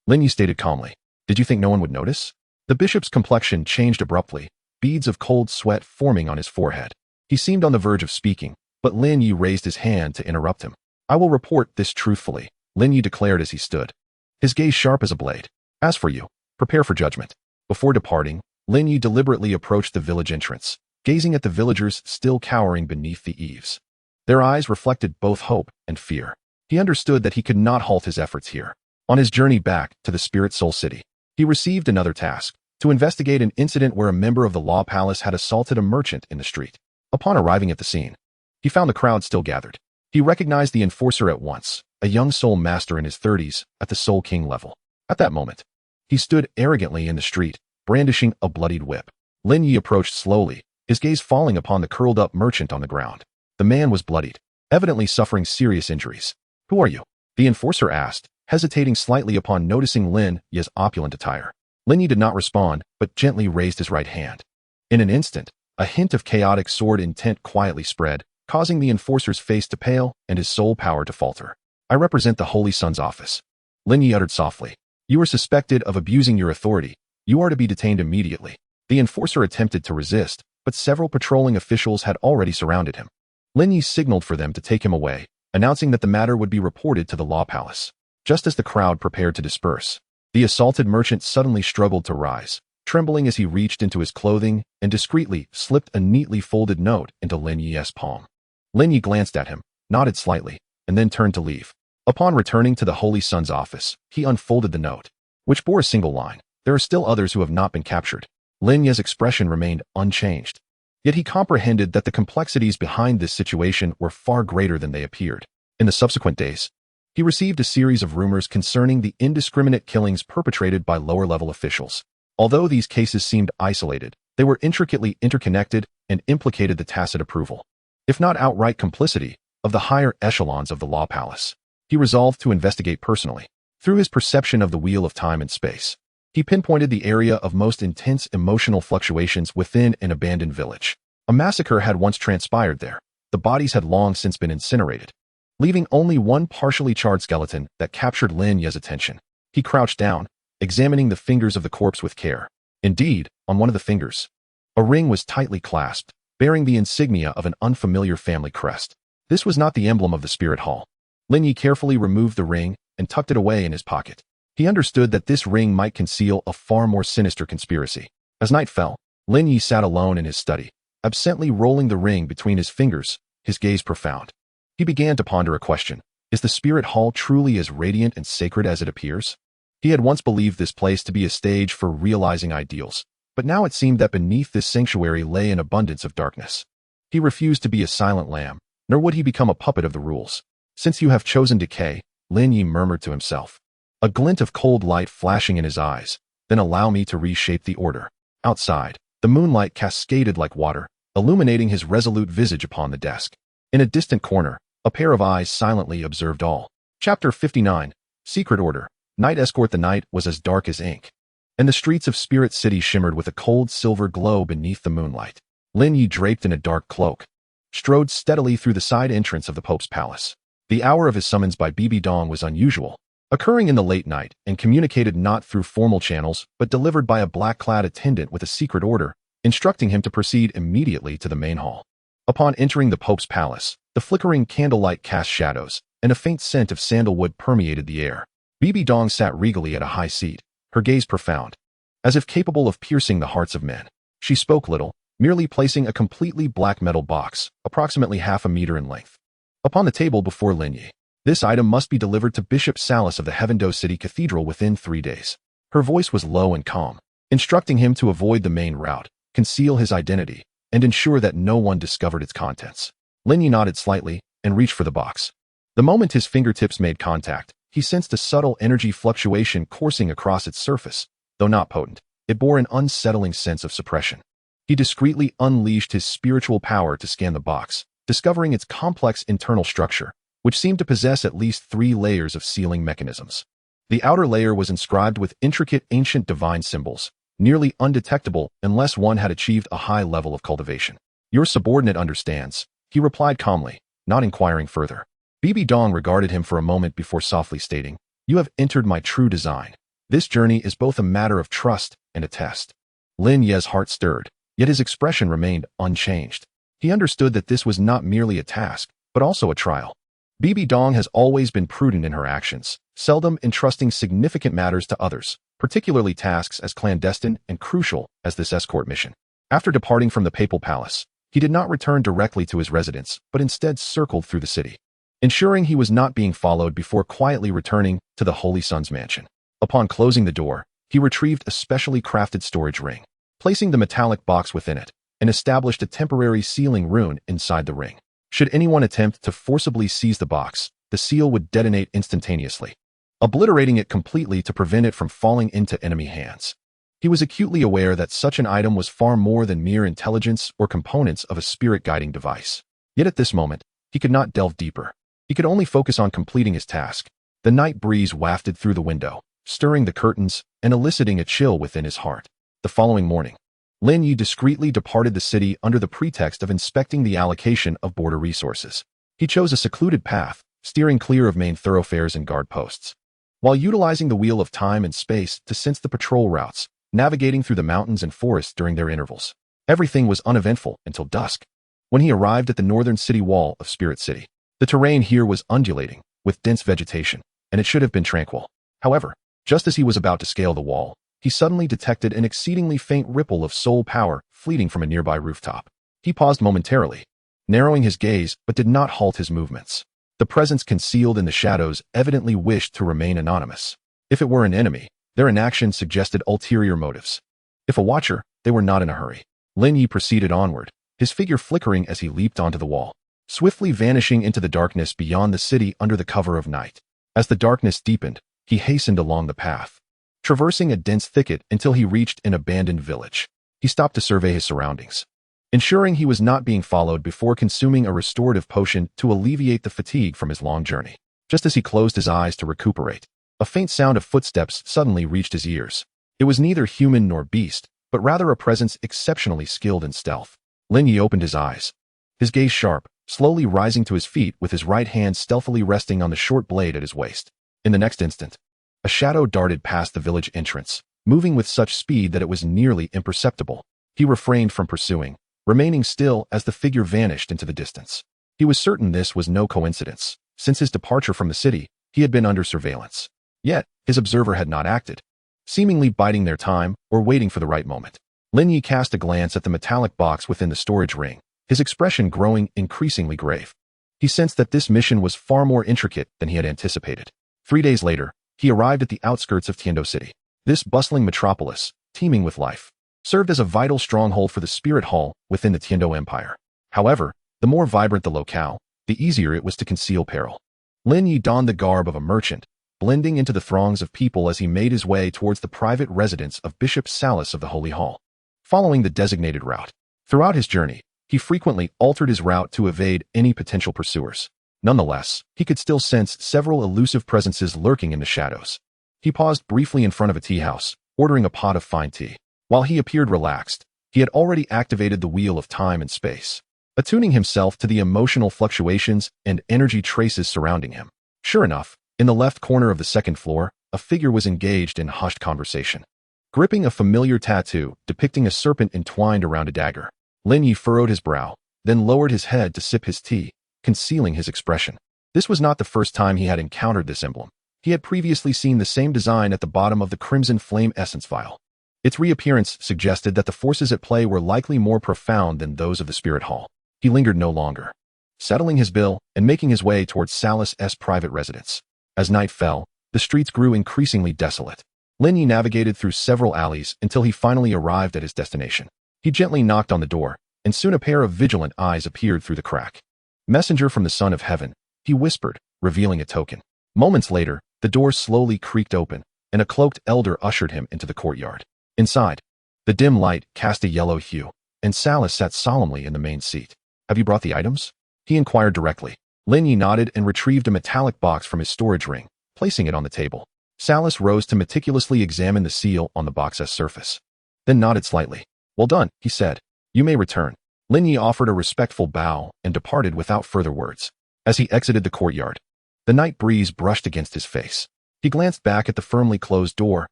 Lin Ye stated calmly. Did you think no one would notice? The bishop's complexion changed abruptly, beads of cold sweat forming on his forehead. He seemed on the verge of speaking, but Lin Ye raised his hand to interrupt him. I will report this truthfully, Lin Ye declared as he stood, his gaze sharp as a blade. As for you, prepare for judgment. Before departing, Lin Ye deliberately approached the village entrance, gazing at the villagers still cowering beneath the eaves. Their eyes reflected both hope and fear. He understood that he could not halt his efforts here. On his journey back to the Spirit Soul City, he received another task, to investigate an incident where a member of the Law Palace had assaulted a merchant in the street. Upon arriving at the scene, he found the crowd still gathered. He recognized the enforcer at once, a young soul master in his 30s, at the Soul King level. At that moment, he stood arrogantly in the street, brandishing a bloodied whip. Lin Ye approached slowly, his gaze falling upon the curled-up merchant on the ground. The man was bloodied, evidently suffering serious injuries. Who are you? The enforcer asked, hesitating slightly upon noticing Lin Ye's opulent attire. Lin Ye did not respond, but gently raised his right hand. In an instant, a hint of chaotic sword intent quietly spread, causing the enforcer's face to pale and his soul power to falter. I represent the Holy Sun's office. Lin Ye uttered softly. You are suspected of abusing your authority. You are to be detained immediately. The enforcer attempted to resist, but several patrolling officials had already surrounded him. Lin Ye signaled for them to take him away, announcing that the matter would be reported to the Law Palace. Just as the crowd prepared to disperse, the assaulted merchant suddenly struggled to rise, trembling as he reached into his clothing and discreetly slipped a neatly folded note into Lin Ye's palm. Lin Ye glanced at him, nodded slightly, and then turned to leave. Upon returning to the Holy Sun's office, he unfolded the note, which bore a single line. There are still others who have not been captured. Lin Ye's expression remained unchanged. Yet he comprehended that the complexities behind this situation were far greater than they appeared. In the subsequent days, he received a series of rumors concerning the indiscriminate killings perpetrated by lower-level officials. Although these cases seemed isolated, they were intricately interconnected and implicated the tacit approval, if not outright complicity, of the higher echelons of the Law Palace. He resolved to investigate personally. Through his perception of the wheel of time and space, he pinpointed the area of most intense emotional fluctuations within an abandoned village. A massacre had once transpired there. The bodies had long since been incinerated, leaving only one partially charred skeleton that captured Lin Ye's attention. He crouched down, examining the fingers of the corpse with care. Indeed, on one of the fingers, a ring was tightly clasped, bearing the insignia of an unfamiliar family crest. This was not the emblem of the Spirit Hall. Lin Ye carefully removed the ring and tucked it away in his pocket. He understood that this ring might conceal a far more sinister conspiracy. As night fell, Lin Ye sat alone in his study, absently rolling the ring between his fingers, his gaze profound. He began to ponder a question. Is the Spirit Hall truly as radiant and sacred as it appears? He had once believed this place to be a stage for realizing ideals, but now it seemed that beneath this sanctuary lay an abundance of darkness. He refused to be a silent lamb, nor would he become a puppet of the rules. Since you have chosen decay, Lin Ye murmured to himself, a glint of cold light flashing in his eyes, then allow me to reshape the order. Outside, the moonlight cascaded like water, illuminating his resolute visage upon the desk. In a distant corner, a pair of eyes silently observed all. Chapter 59, Secret Order. Night escort. The night was as dark as ink, and the streets of Spirit City shimmered with a cold silver glow beneath the moonlight. Lin Ye, draped in a dark cloak, strode steadily through the side entrance of the Pope's palace. The hour of his summons by Bibi Dong was unusual, occurring in the late night and communicated not through formal channels but delivered by a black-clad attendant with a secret order, instructing him to proceed immediately to the main hall. Upon entering the Pope's palace, The flickering candlelight cast shadows, and a faint scent of sandalwood permeated the air. Bibi Dong sat regally at a high seat, her gaze profound, as if capable of piercing the hearts of men. She spoke little, merely placing a completely black metal box, approximately half a meter in length, upon the table before Lin Ye. This item must be delivered to Bishop Salas of the Heavendo City Cathedral within 3 days. Her voice was low and calm, instructing him to avoid the main route, conceal his identity, and ensure that no one discovered its contents. Lin Ye nodded slightly and reached for the box. The moment his fingertips made contact, he sensed a subtle energy fluctuation coursing across its surface. Though not potent, it bore an unsettling sense of suppression. He discreetly unleashed his spiritual power to scan the box, discovering its complex internal structure, which seemed to possess at least 3 layers of sealing mechanisms. The outer layer was inscribed with intricate ancient divine symbols, nearly undetectable unless one had achieved a high level of cultivation. Your subordinate understands, he replied calmly, not inquiring further. Bibi Dong regarded him for a moment before softly stating, "You have entered my true design. This journey is both a matter of trust and a test." Lin Ye's heart stirred, yet his expression remained unchanged. He understood that this was not merely a task, but also a trial. Bibi Dong has always been prudent in her actions, seldom entrusting significant matters to others, particularly tasks as clandestine and crucial as this escort mission. After departing from the papal palace, he did not return directly to his residence, but instead circled through the city, ensuring he was not being followed before quietly returning to the Holy Sun's mansion. Upon closing the door, he retrieved a specially crafted storage ring, placing the metallic box within it, and established a temporary sealing rune inside the ring. Should anyone attempt to forcibly seize the box, the seal would detonate instantaneously, obliterating it completely to prevent it from falling into enemy hands. He was acutely aware that such an item was far more than mere intelligence or components of a spirit-guiding device. Yet at this moment, he could not delve deeper. He could only focus on completing his task. The night breeze wafted through the window, stirring the curtains and eliciting a chill within his heart. The following morning, Lin Ye discreetly departed the city under the pretext of inspecting the allocation of border resources. He chose a secluded path, steering clear of main thoroughfares and guard posts, while utilizing the wheel of time and space to sense the patrol routes, navigating through the mountains and forests during their intervals. Everything was uneventful until dusk, when he arrived at the northern city wall of Spirit City. The terrain here was undulating, with dense vegetation, and it should have been tranquil. However, just as he was about to scale the wall, he suddenly detected an exceedingly faint ripple of soul power fleeting from a nearby rooftop. He paused momentarily, narrowing his gaze but did not halt his movements. The presence concealed in the shadows evidently wished to remain anonymous. If it were an enemy, their inaction suggested ulterior motives. If a watcher, they were not in a hurry. Lin Ye proceeded onward, his figure flickering as he leaped onto the wall, swiftly vanishing into the darkness beyond the city under the cover of night. As the darkness deepened, he hastened along the path, traversing a dense thicket until he reached an abandoned village. He stopped to survey his surroundings, ensuring he was not being followed before consuming a restorative potion to alleviate the fatigue from his long journey. Just as he closed his eyes to recuperate, a faint sound of footsteps suddenly reached his ears. It was neither human nor beast, but rather a presence exceptionally skilled in stealth. Lin Ye opened his eyes, his gaze sharp, slowly rising to his feet with his right hand stealthily resting on the short blade at his waist. In the next instant, a shadow darted past the village entrance, moving with such speed that it was nearly imperceptible. He refrained from pursuing, remaining still as the figure vanished into the distance. He was certain this was no coincidence. Since his departure from the city, he had been under surveillance. Yet, his observer had not acted, seemingly biding their time or waiting for the right moment. Lin Ye cast a glance at the metallic box within the storage ring, his expression growing increasingly grave. He sensed that this mission was far more intricate than he had anticipated. 3 days later, he arrived at the outskirts of Tiando City. This bustling metropolis, teeming with life, served as a vital stronghold for the spirit hall within the Tiando Empire. However, the more vibrant the locale, the easier it was to conceal peril. Lin Ye donned the garb of a merchant, blending into the throngs of people as he made his way towards the private residence of Bishop Salas of the Holy Hall. Following the designated route, throughout his journey, he frequently altered his route to evade any potential pursuers. Nonetheless, he could still sense several elusive presences lurking in the shadows. He paused briefly in front of a tea house, ordering a pot of fine tea. While he appeared relaxed, he had already activated the wheel of time and space, attuning himself to the emotional fluctuations and energy traces surrounding him. Sure enough, in the left corner of the second floor, a figure was engaged in hushed conversation, gripping a familiar tattoo depicting a serpent entwined around a dagger. Lin Ye furrowed his brow, then lowered his head to sip his tea, concealing his expression. This was not the first time he had encountered this emblem. He had previously seen the same design at the bottom of the Crimson Flame Essence vial. Its reappearance suggested that the forces at play were likely more profound than those of the Spirit Hall. He lingered no longer, settling his bill and making his way towards Salus's private residence. As night fell, the streets grew increasingly desolate. Lin Ye navigated through several alleys until he finally arrived at his destination. He gently knocked on the door, and soon a pair of vigilant eyes appeared through the crack. "Messenger from the Son of Heaven," he whispered, revealing a token. Moments later, the door slowly creaked open, and a cloaked elder ushered him into the courtyard. Inside, the dim light cast a yellow hue, and Salus sat solemnly in the main seat. "Have you brought the items?" he inquired directly. Lin Ye nodded and retrieved a metallic box from his storage ring, placing it on the table. Salus rose to meticulously examine the seal on the box's surface, then nodded slightly. "Well done," he said. "You may return." Lin Ye offered a respectful bow and departed without further words. As he exited the courtyard, the night breeze brushed against his face. He glanced back at the firmly closed door,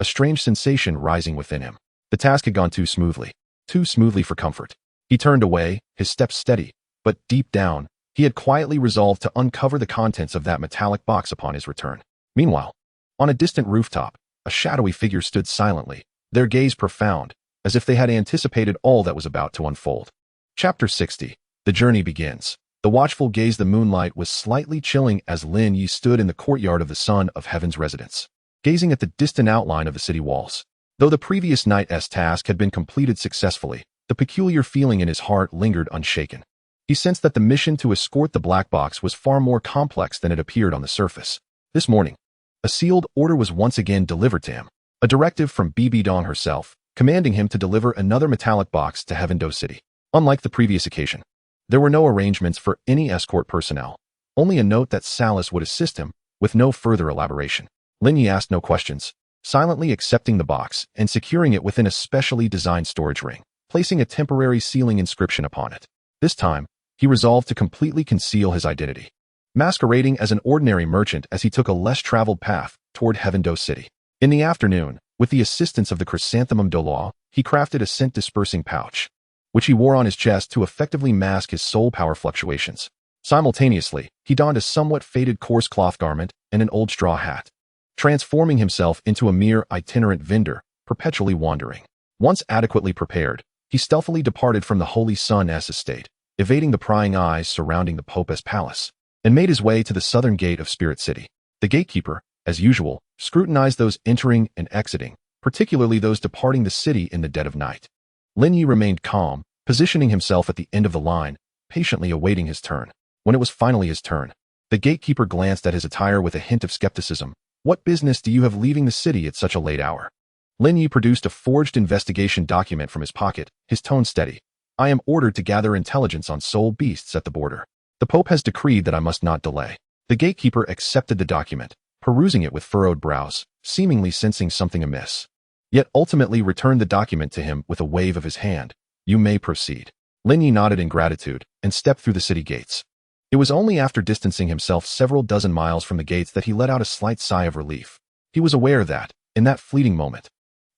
a strange sensation rising within him. The task had gone too smoothly for comfort. He turned away, his steps steady, but deep down, he had quietly resolved to uncover the contents of that metallic box upon his return. Meanwhile, on a distant rooftop, a shadowy figure stood silently, their gaze profound, as if they had anticipated all that was about to unfold. Chapter 60. The journey begins. The watchful gaze the moonlight was slightly chilling as Lin Ye stood in the courtyard of the Son of Heaven's residence, gazing at the distant outline of the city walls. Though the previous night's task had been completed successfully, the peculiar feeling in his heart lingered unshaken. He sensed that the mission to escort the black box was far more complex than it appeared on the surface. This morning, a sealed order was once again delivered to him, a directive from Bibi Dong herself, commanding him to deliver another metallic box to Heaven-Do City. Unlike the previous occasion, there were no arrangements for any escort personnel, only a note that Salus would assist him, with no further elaboration. Lin Ye asked no questions, silently accepting the box and securing it within a specially designed storage ring, placing a temporary sealing inscription upon it. This time, he resolved to completely conceal his identity, masquerading as an ordinary merchant as he took a less traveled path toward Heaven-Do City. In the afternoon, with the assistance of the chrysanthemum Douluo, he crafted a scent-dispersing pouch, which he wore on his chest to effectively mask his soul power fluctuations. Simultaneously, he donned a somewhat faded coarse cloth garment and an old straw hat, transforming himself into a mere itinerant vendor, perpetually wandering. Once adequately prepared, he stealthily departed from the Holy Sun's estate, evading the prying eyes surrounding the Pope's palace, and made his way to the southern gate of Spirit City. The gatekeeper, as usual, scrutinized those entering and exiting, particularly those departing the city in the dead of night. Lin Ye remained calm, positioning himself at the end of the line, patiently awaiting his turn. When it was finally his turn, the gatekeeper glanced at his attire with a hint of skepticism. "What business do you have leaving the city at such a late hour?" Lin Ye produced a forged investigation document from his pocket, his tone steady. "I am ordered to gather intelligence on soul beasts at the border. The Pope has decreed that I must not delay." The gatekeeper accepted the document, perusing it with furrowed brows, seemingly sensing something amiss, yet ultimately returned the document to him with a wave of his hand. "You may proceed." Lin Ye nodded in gratitude and stepped through the city gates. It was only after distancing himself several dozen miles from the gates that he let out a slight sigh of relief. He was aware that, in that fleeting moment,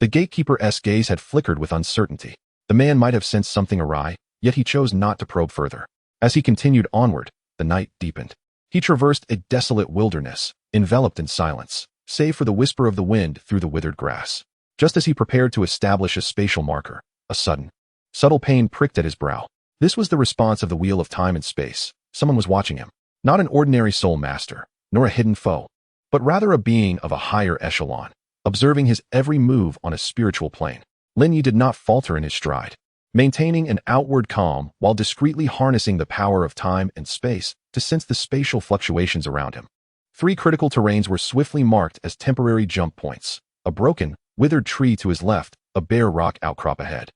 the gatekeeper's gaze had flickered with uncertainty. The man might have sensed something awry, yet he chose not to probe further. As he continued onward, the night deepened. He traversed a desolate wilderness, enveloped in silence, save for the whisper of the wind through the withered grass. Just as he prepared to establish a spatial marker, a sudden, subtle pain pricked at his brow. This was the response of the wheel of time and space. Someone was watching him. Not an ordinary soul master, nor a hidden foe, but rather a being of a higher echelon, observing his every move on a spiritual plane. Lin Ye did not falter in his stride, maintaining an outward calm while discreetly harnessing the power of time and space to sense the spatial fluctuations around him. 3 critical terrains were swiftly marked as temporary jump points: a broken, withered tree to his left, a bare rock outcrop ahead,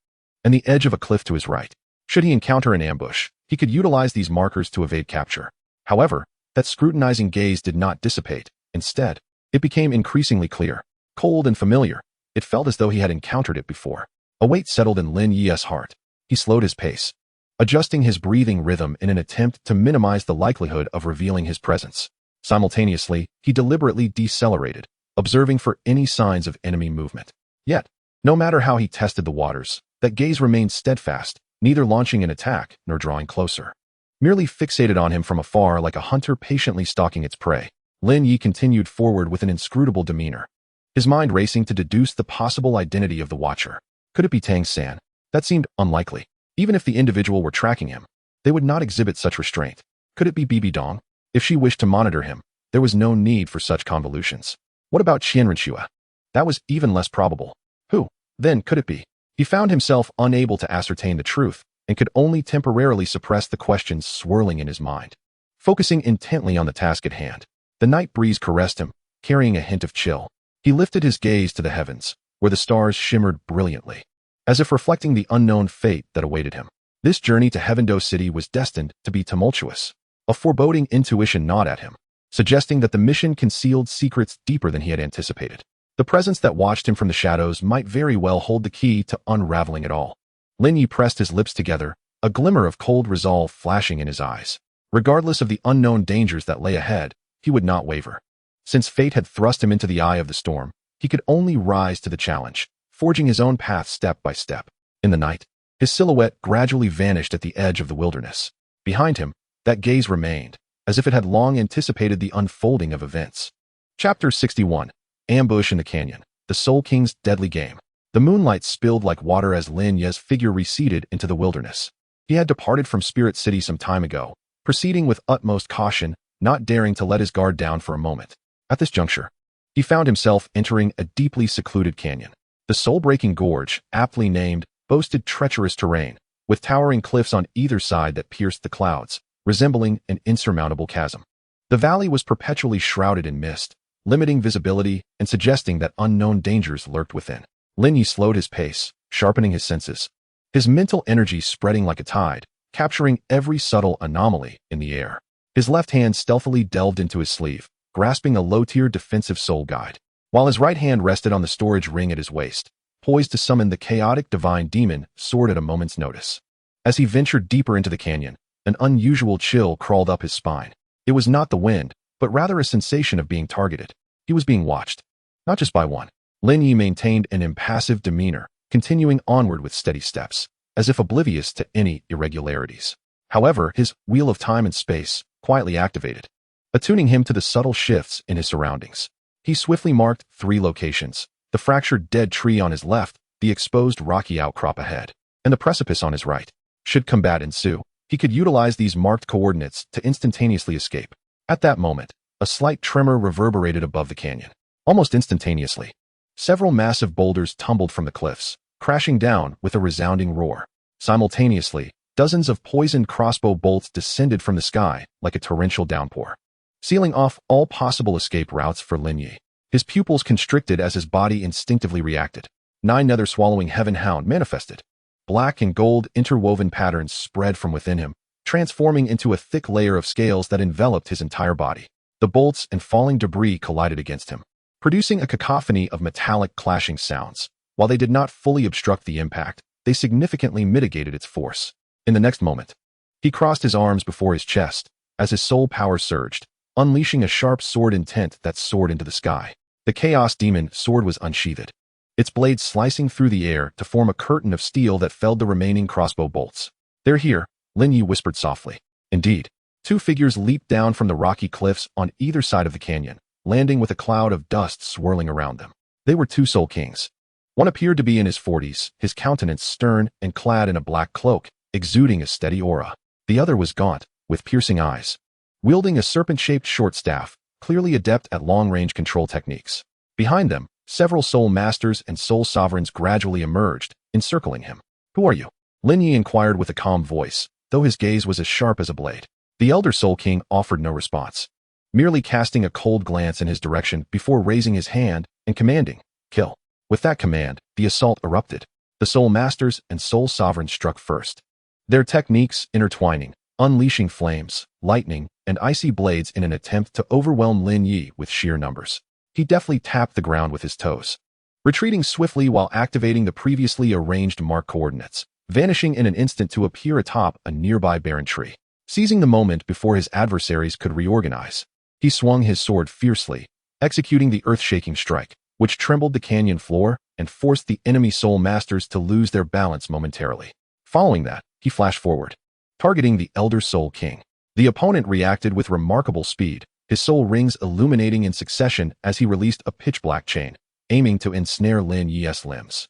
and the edge of a cliff to his right. Should he encounter an ambush, he could utilize these markers to evade capture. However, that scrutinizing gaze did not dissipate. Instead, it became increasingly clear, cold and familiar. It felt as though he had encountered it before. A weight settled in Lin Ye's heart. He slowed his pace, adjusting his breathing rhythm in an attempt to minimize the likelihood of revealing his presence. Simultaneously, he deliberately decelerated, observing for any signs of enemy movement. Yet, no matter how he tested the waters, that gaze remained steadfast, neither launching an attack nor drawing closer. merely fixated on him from afar like a hunter patiently stalking its prey. Lin Ye continued forward with an inscrutable demeanor, his mind racing to deduce the possible identity of the watcher. Could it be Tang San? That seemed unlikely. Even if the individual were tracking him, they would not exhibit such restraint. Could it be Bibi Dong? If she wished to monitor him, there was no need for such convolutions. What about Qian Renxue? That was even less probable. Who, then, could it be? He found himself unable to ascertain the truth and could only temporarily suppress the questions swirling in his mind. Focusing intently on the task at hand, the night breeze caressed him, carrying a hint of chill. He lifted his gaze to the heavens, where the stars shimmered brilliantly, as if reflecting the unknown fate that awaited him. This journey to Heavendo City was destined to be tumultuous. A foreboding intuition gnawed at him, suggesting that the mission concealed secrets deeper than he had anticipated. The presence that watched him from the shadows might very well hold the key to unraveling it all. Lin Ye pressed his lips together, a glimmer of cold resolve flashing in his eyes. Regardless of the unknown dangers that lay ahead, he would not waver. Since fate had thrust him into the eye of the storm, he could only rise to the challenge, forging his own path step by step. In the night, his silhouette gradually vanished at the edge of the wilderness. Behind him, that gaze remained, as if it had long anticipated the unfolding of events. Chapter 61. Ambush in the Canyon. The Soul King's deadly game. The moonlight spilled like water as Lin Ye's figure receded into the wilderness. He had departed from Spirit City some time ago, proceeding with utmost caution, not daring to let his guard down for a moment. At this juncture, he found himself entering a deeply secluded canyon. The soul-breaking gorge, aptly named, boasted treacherous terrain, with towering cliffs on either side that pierced the clouds, resembling an insurmountable chasm. The valley was perpetually shrouded in mist, limiting visibility and suggesting that unknown dangers lurked within. Lin Ye slowed his pace, sharpening his senses, his mental energy spreading like a tide, capturing every subtle anomaly in the air. His left hand stealthily delved into his sleeve, grasping a low-tier defensive soul guide, while his right hand rested on the storage ring at his waist, poised to summon the chaotic divine demon sword at a moment's notice. As he ventured deeper into the canyon, an unusual chill crawled up his spine. It was not the wind, but rather a sensation of being targeted. He was being watched, not just by one. Lin Ye maintained an impassive demeanor, continuing onward with steady steps, as if oblivious to any irregularities. However, his wheel of time and space quietly activated, attuning him to the subtle shifts in his surroundings. He swiftly marked 3 locations: the fractured dead tree on his left, the exposed rocky outcrop ahead, and the precipice on his right. Should combat ensue, he could utilize these marked coordinates to instantaneously escape. At that moment, a slight tremor reverberated above the canyon. Almost instantaneously, several massive boulders tumbled from the cliffs, crashing down with a resounding roar. Simultaneously, dozens of poisoned crossbow bolts descended from the sky like a torrential downpour, sealing off all possible escape routes for Lin Ye. His pupils constricted as his body instinctively reacted. Nine Nether swallowing heaven hound manifested. Black and gold interwoven patterns spread from within him, transforming into a thick layer of scales that enveloped his entire body. The bolts and falling debris collided against him, producing a cacophony of metallic clashing sounds. While they did not fully obstruct the impact, they significantly mitigated its force. In the next moment, he crossed his arms before his chest as his soul power surged, unleashing a sharp sword intent that soared into the sky. The Chaos Demon sword was unsheathed, its blade slicing through the air to form a curtain of steel that felled the remaining crossbow bolts. "They're here," Lin Ye whispered softly. Indeed, 2 figures leaped down from the rocky cliffs on either side of the canyon, landing with a cloud of dust swirling around them. They were 2 Soul Kings. One appeared to be in his 40s, his countenance stern and clad in a black cloak, exuding a steady aura. The other was gaunt, with piercing eyes, wielding a serpent-shaped short staff, clearly adept at long-range control techniques. Behind them, several soul masters and soul sovereigns gradually emerged, encircling him. "Who are you?" Lin Ye inquired with a calm voice, though his gaze was as sharp as a blade. The elder Soul King offered no response, merely casting a cold glance in his direction before raising his hand and commanding, "Kill." With that command, the assault erupted. The soul masters and soul sovereigns struck first, their techniques intertwining, unleashing flames, lightning, and icy blades in an attempt to overwhelm Lin Ye with sheer numbers. He deftly tapped the ground with his toes, retreating swiftly while activating the previously arranged mark coordinates, vanishing in an instant to appear atop a nearby barren tree. Seizing the moment before his adversaries could reorganize, he swung his sword fiercely, executing the earth-shaking strike, which trembled the canyon floor and forced the enemy soul masters to lose their balance momentarily. Following that, he flashed forward, targeting the Elder Soul King. The opponent reacted with remarkable speed, his soul rings illuminating in succession as he released a pitch-black chain, aiming to ensnare Lin Ye's limbs.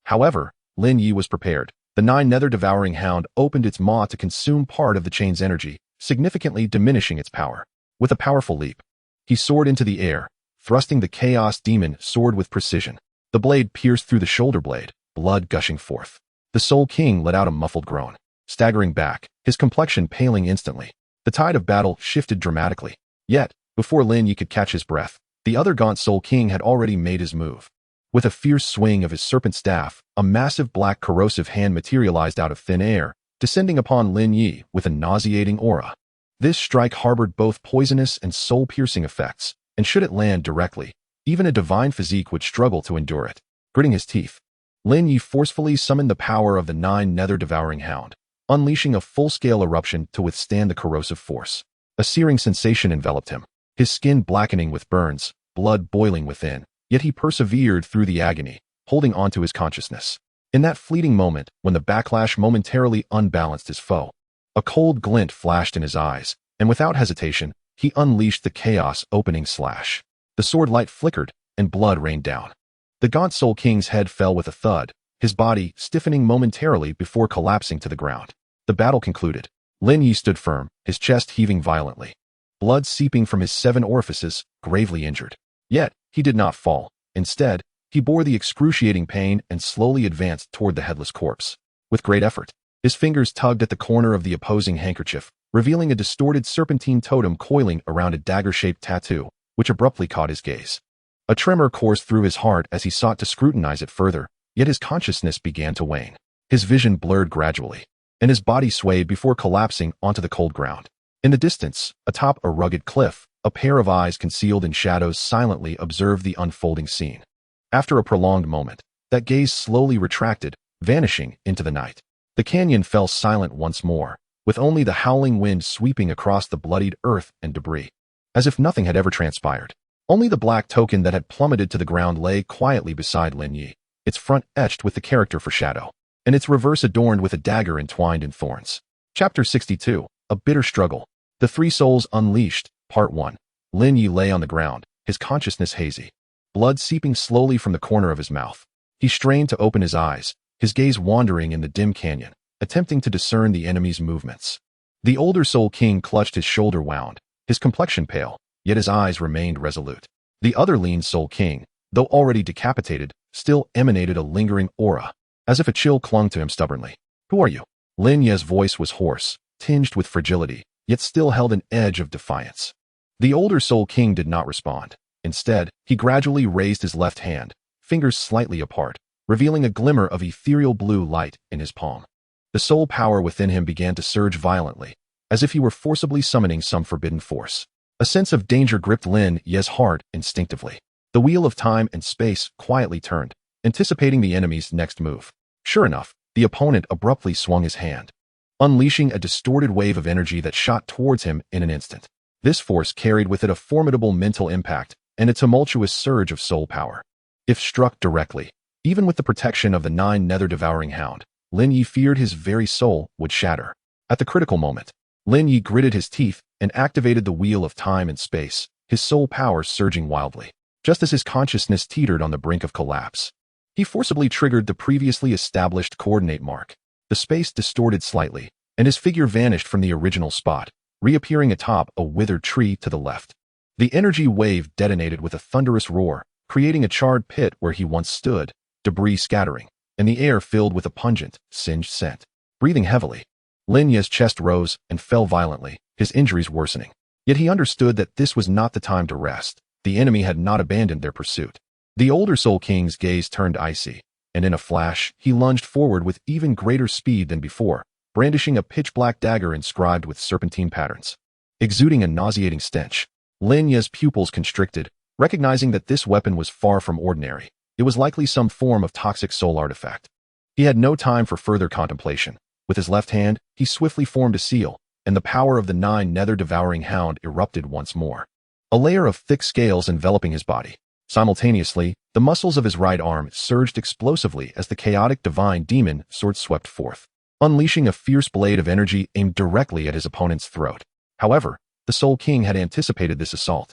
However, Lin Ye was prepared. The Nine Nether Devouring Hound opened its maw to consume part of the chain's energy, significantly diminishing its power. With a powerful leap, he soared into the air, thrusting the Chaos Demon sword with precision. The blade pierced through the shoulder blade, blood gushing forth. The Soul King let out a muffled groan, staggering back, his complexion paling instantly. The tide of battle shifted dramatically. Yet, before Lin Ye could catch his breath, the other gaunt Soul King had already made his move. With a fierce swing of his serpent staff, a massive black corrosive hand materialized out of thin air, descending upon Lin Ye with a nauseating aura. This strike harbored both poisonous and soul-piercing effects, and should it land directly, even a divine physique would struggle to endure it. Gritting his teeth, Lin Ye forcefully summoned the power of the Nine Nether Devouring Hound, unleashing a full-scale eruption to withstand the corrosive force. A searing sensation enveloped him, his skin blackening with burns, blood boiling within, yet he persevered through the agony, holding on to his consciousness. In that fleeting moment, when the backlash momentarily unbalanced his foe, a cold glint flashed in his eyes, and without hesitation, he unleashed the chaos opening slash. The sword light flickered, and blood rained down. The gaunt Soul King's head fell with a thud, his body stiffening momentarily before collapsing to the ground. The battle concluded. Lin Ye stood firm, his chest heaving violently, blood seeping from his 7 orifices, gravely injured. Yet, he did not fall. Instead, he bore the excruciating pain and slowly advanced toward the headless corpse. With great effort, his fingers tugged at the corner of the opposing handkerchief, revealing a distorted serpentine totem coiling around a dagger-shaped tattoo, which abruptly caught his gaze. A tremor coursed through his heart as he sought to scrutinize it further, yet his consciousness began to wane. His vision blurred gradually, and his body swayed before collapsing onto the cold ground. In the distance, atop a rugged cliff, a pair of eyes concealed in shadows silently observed the unfolding scene. After a prolonged moment, that gaze slowly retracted, vanishing into the night. The canyon fell silent once more, with only the howling wind sweeping across the bloodied earth and debris. As if nothing had ever transpired. Only the black token that had plummeted to the ground lay quietly beside Lin Ye, its front etched with the character for shadow, and its reverse adorned with a dagger entwined in thorns. Chapter 62, A Bitter Struggle. The Three Souls Unleashed, Part 1. Lin Ye lay on the ground, his consciousness hazy, blood seeping slowly from the corner of his mouth. He strained to open his eyes, his gaze wandering in the dim canyon, attempting to discern the enemy's movements. The older Soul King clutched his shoulder wound, his complexion pale, yet his eyes remained resolute. The other lean Soul King, though already decapitated, still emanated a lingering aura, as if a chill clung to him stubbornly. "Who are you?" Lin Ye's voice was hoarse, tinged with fragility, yet still held an edge of defiance. The older Soul King did not respond. Instead, he gradually raised his left hand, fingers slightly apart, revealing a glimmer of ethereal blue light in his palm. The soul power within him began to surge violently, as if he were forcibly summoning some forbidden force. A sense of danger gripped Lin Ye's heart instinctively. The wheel of time and space quietly turned, anticipating the enemy's next move. Sure enough, the opponent abruptly swung his hand, unleashing a distorted wave of energy that shot towards him in an instant. This force carried with it a formidable mental impact and a tumultuous surge of soul power. If struck directly, even with the protection of the Nine Nether Devouring Hound, Lin Ye feared his very soul would shatter. At the critical moment, Lin Ye gritted his teeth and activated the wheel of time and space, his soul power surging wildly. Just as his consciousness teetered on the brink of collapse, he forcibly triggered the previously established coordinate mark. The space distorted slightly, and his figure vanished from the original spot, reappearing atop a withered tree to the left. The energy wave detonated with a thunderous roar, creating a charred pit where he once stood, debris scattering, and the air filled with a pungent, singed scent. Breathing heavily, Lin Ye's chest rose and fell violently, his injuries worsening. Yet he understood that this was not the time to rest. The enemy had not abandoned their pursuit. The older Soul King's gaze turned icy, and in a flash, he lunged forward with even greater speed than before, brandishing a pitch-black dagger inscribed with serpentine patterns. Exuding a nauseating stench, Lin Ye's pupils constricted, recognizing that this weapon was far from ordinary. It was likely some form of toxic soul artifact. He had no time for further contemplation. With his left hand, he swiftly formed a seal, and the power of the Nine Nether Devouring Hound erupted once more. A layer of thick scales enveloping his body. Simultaneously, the muscles of his right arm surged explosively as the chaotic divine demon sword swept forth. unleashing a fierce blade of energy aimed directly at his opponent's throat. However, the Soul King had anticipated this assault,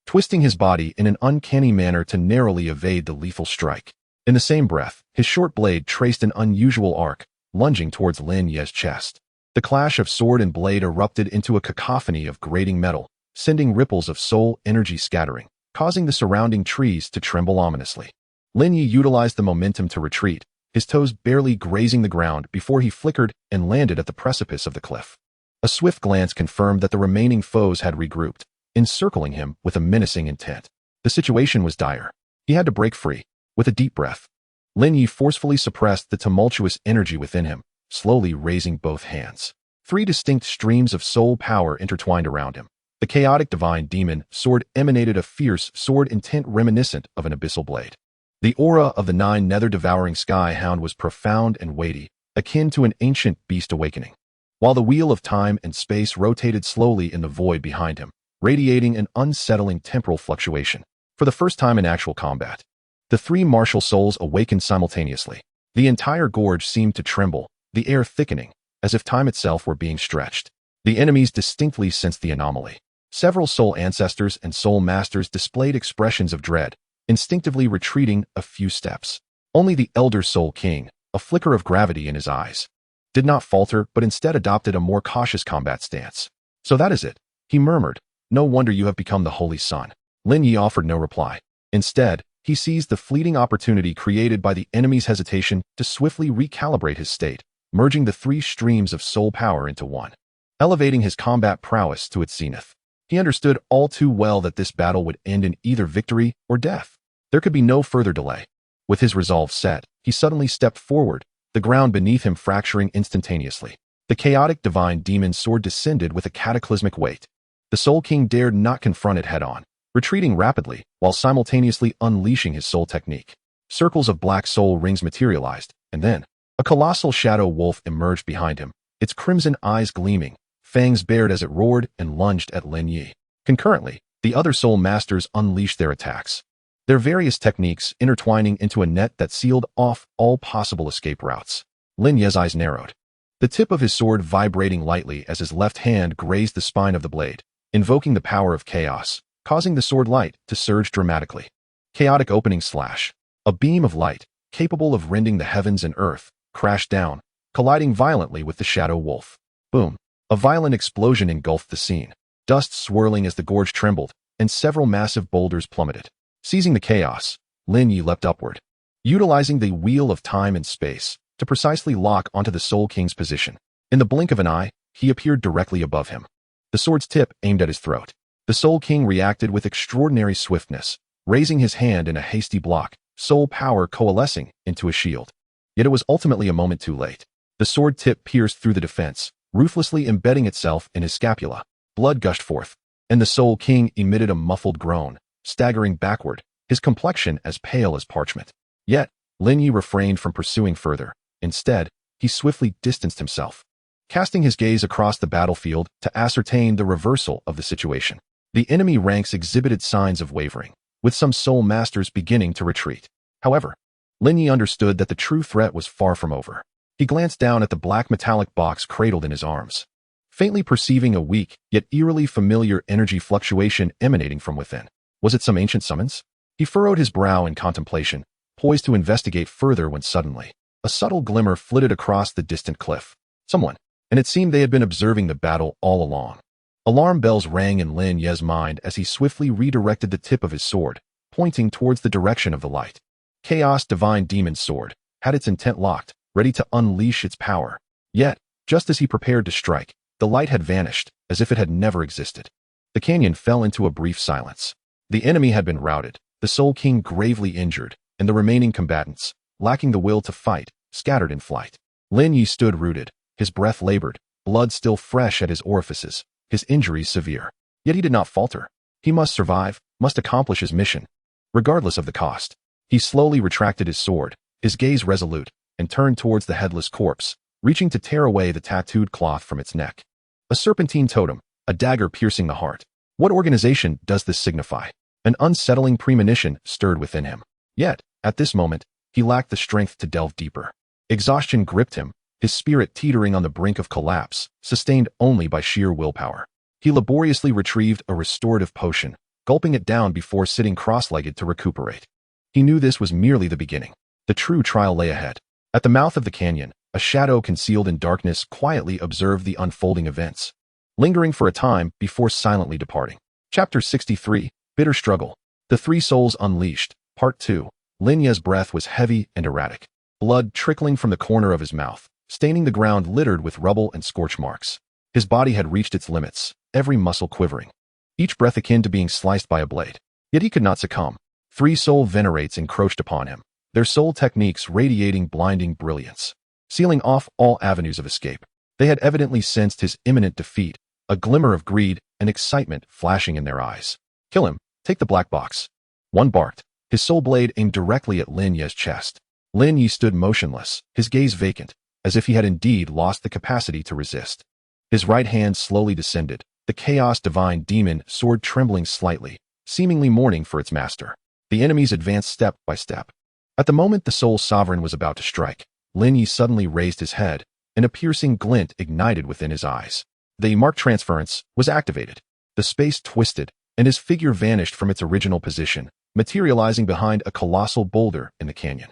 twisting his body in an uncanny manner to narrowly evade the lethal strike. In the same breath, his short blade traced an unusual arc, lunging towards Lin Ye's chest. The clash of sword and blade erupted into a cacophony of grating metal, sending ripples of soul energy scattering, causing the surrounding trees to tremble ominously. Lin Ye utilized the momentum to retreat, his toes barely grazing the ground before he flickered and landed at the precipice of the cliff. A swift glance confirmed that the remaining foes had regrouped, encircling him with a menacing intent. The situation was dire. He had to break free. With a deep breath, Lin Ye forcefully suppressed the tumultuous energy within him, slowly raising both hands. 3 distinct streams of soul power intertwined around him. The chaotic divine demon sword emanated a fierce sword intent reminiscent of an abyssal blade. The aura of the Nine Nether devouring sky hound was profound and weighty, akin to an ancient beast awakening. While the wheel of time and space rotated slowly in the void behind him, radiating an unsettling temporal fluctuation. For the first time in actual combat, the 3 martial souls awakened simultaneously. The entire gorge seemed to tremble, the air thickening, as if time itself were being stretched. The enemies distinctly sensed the anomaly. Several soul ancestors and soul masters displayed expressions of dread, instinctively retreating a few steps. Only the elder Soul King, a flicker of gravity in his eyes, did not falter but instead adopted a more cautious combat stance. "So that is it," he murmured. "No wonder you have become the Holy Sun." Lin Ye offered no reply. Instead, he seized the fleeting opportunity created by the enemy's hesitation to swiftly recalibrate his state, merging the 3 streams of soul power into one, elevating his combat prowess to its zenith. He understood all too well that this battle would end in either victory or death. There could be no further delay. With his resolve set, he suddenly stepped forward, the ground beneath him fracturing instantaneously. The chaotic divine demon sword descended with a cataclysmic weight. The Soul King dared not confront it head-on, retreating rapidly while simultaneously unleashing his soul technique. Circles of black soul rings materialized, and then a colossal shadow wolf emerged behind him, its crimson eyes gleaming, fangs bared as it roared and lunged at Lin Ye. Concurrently, the other soul masters unleashed their attacks, their various techniques intertwining into a net that sealed off all possible escape routes. Lin Ye's eyes narrowed, the tip of his sword vibrating lightly as his left hand grazed the spine of the blade, invoking the power of chaos, causing the sword light to surge dramatically. Chaotic opening slash. A beam of light, capable of rending the heavens and earth, crashed down, colliding violently with the shadow wolf. Boom. A violent explosion engulfed the scene, dust swirling as the gorge trembled, and several massive boulders plummeted. Seizing the chaos, Lin Ye leapt upward, utilizing the wheel of time and space to precisely lock onto the Soul King's position. In the blink of an eye, he appeared directly above him, the sword's tip aimed at his throat. The Soul King reacted with extraordinary swiftness, raising his hand in a hasty block, soul power coalescing into a shield. Yet it was ultimately a moment too late. The sword tip pierced through the defense, ruthlessly embedding itself in his scapula. Blood gushed forth, and the Soul King emitted a muffled groan, staggering backward, his complexion as pale as parchment. Yet, Lin Ye refrained from pursuing further. Instead, he swiftly distanced himself, casting his gaze across the battlefield to ascertain the reversal of the situation. The enemy ranks exhibited signs of wavering, with some soul masters beginning to retreat. However, Lin Ye understood that the true threat was far from over. He glanced down at the black metallic box cradled in his arms, faintly perceiving a weak, yet eerily familiar energy fluctuation emanating from within. Was it some ancient summons? He furrowed his brow in contemplation, poised to investigate further when suddenly, a subtle glimmer flitted across the distant cliff. Someone, and it seemed they had been observing the battle all along. Alarm bells rang in Lin Ye's mind as he swiftly redirected the tip of his sword, pointing towards the direction of the light. Chaos Divine Demon's sword had its intent locked, ready to unleash its power. Yet, just as he prepared to strike, the light had vanished, as if it had never existed. The canyon fell into a brief silence. The enemy had been routed, the Soul King gravely injured, and the remaining combatants, lacking the will to fight, scattered in flight. Lin Ye stood rooted, his breath labored, blood still fresh at his orifices, his injuries severe. Yet he did not falter. He must survive, must accomplish his mission, regardless of the cost. He slowly retracted his sword, his gaze resolute, and turned towards the headless corpse, reaching to tear away the tattooed cloth from its neck. A serpentine totem, a dagger piercing the heart. What organization does this signify? An unsettling premonition stirred within him. Yet, at this moment, he lacked the strength to delve deeper. Exhaustion gripped him, his spirit teetering on the brink of collapse, sustained only by sheer willpower. He laboriously retrieved a restorative potion, gulping it down before sitting cross-legged to recuperate. He knew this was merely the beginning. The true trial lay ahead. At the mouth of the canyon, a shadow concealed in darkness quietly observed the unfolding events, lingering for a time before silently departing. Chapter 63, Bitter Struggle. The Three Souls Unleashed, Part 2. Lin Ye's breath was heavy and erratic, blood trickling from the corner of his mouth, staining the ground littered with rubble and scorch marks. His body had reached its limits, every muscle quivering, each breath akin to being sliced by a blade. Yet he could not succumb. Three soul venerates encroached upon him, their soul techniques radiating blinding brilliance, sealing off all avenues of escape. They had evidently sensed his imminent defeat, a glimmer of greed and excitement flashing in their eyes. Kill him, take the black box. One barked, his soul blade aimed directly at Lin Ye's chest. Lin Ye stood motionless, his gaze vacant, as if he had indeed lost the capacity to resist. His right hand slowly descended, the chaos divine demon sword trembling slightly, seemingly mourning for its master. The enemies advanced step by step. At the moment the soul sovereign was about to strike, Lin Ye suddenly raised his head, and a piercing glint ignited within his eyes. The mark transference was activated. The space twisted, and his figure vanished from its original position, materializing behind a colossal boulder in the canyon.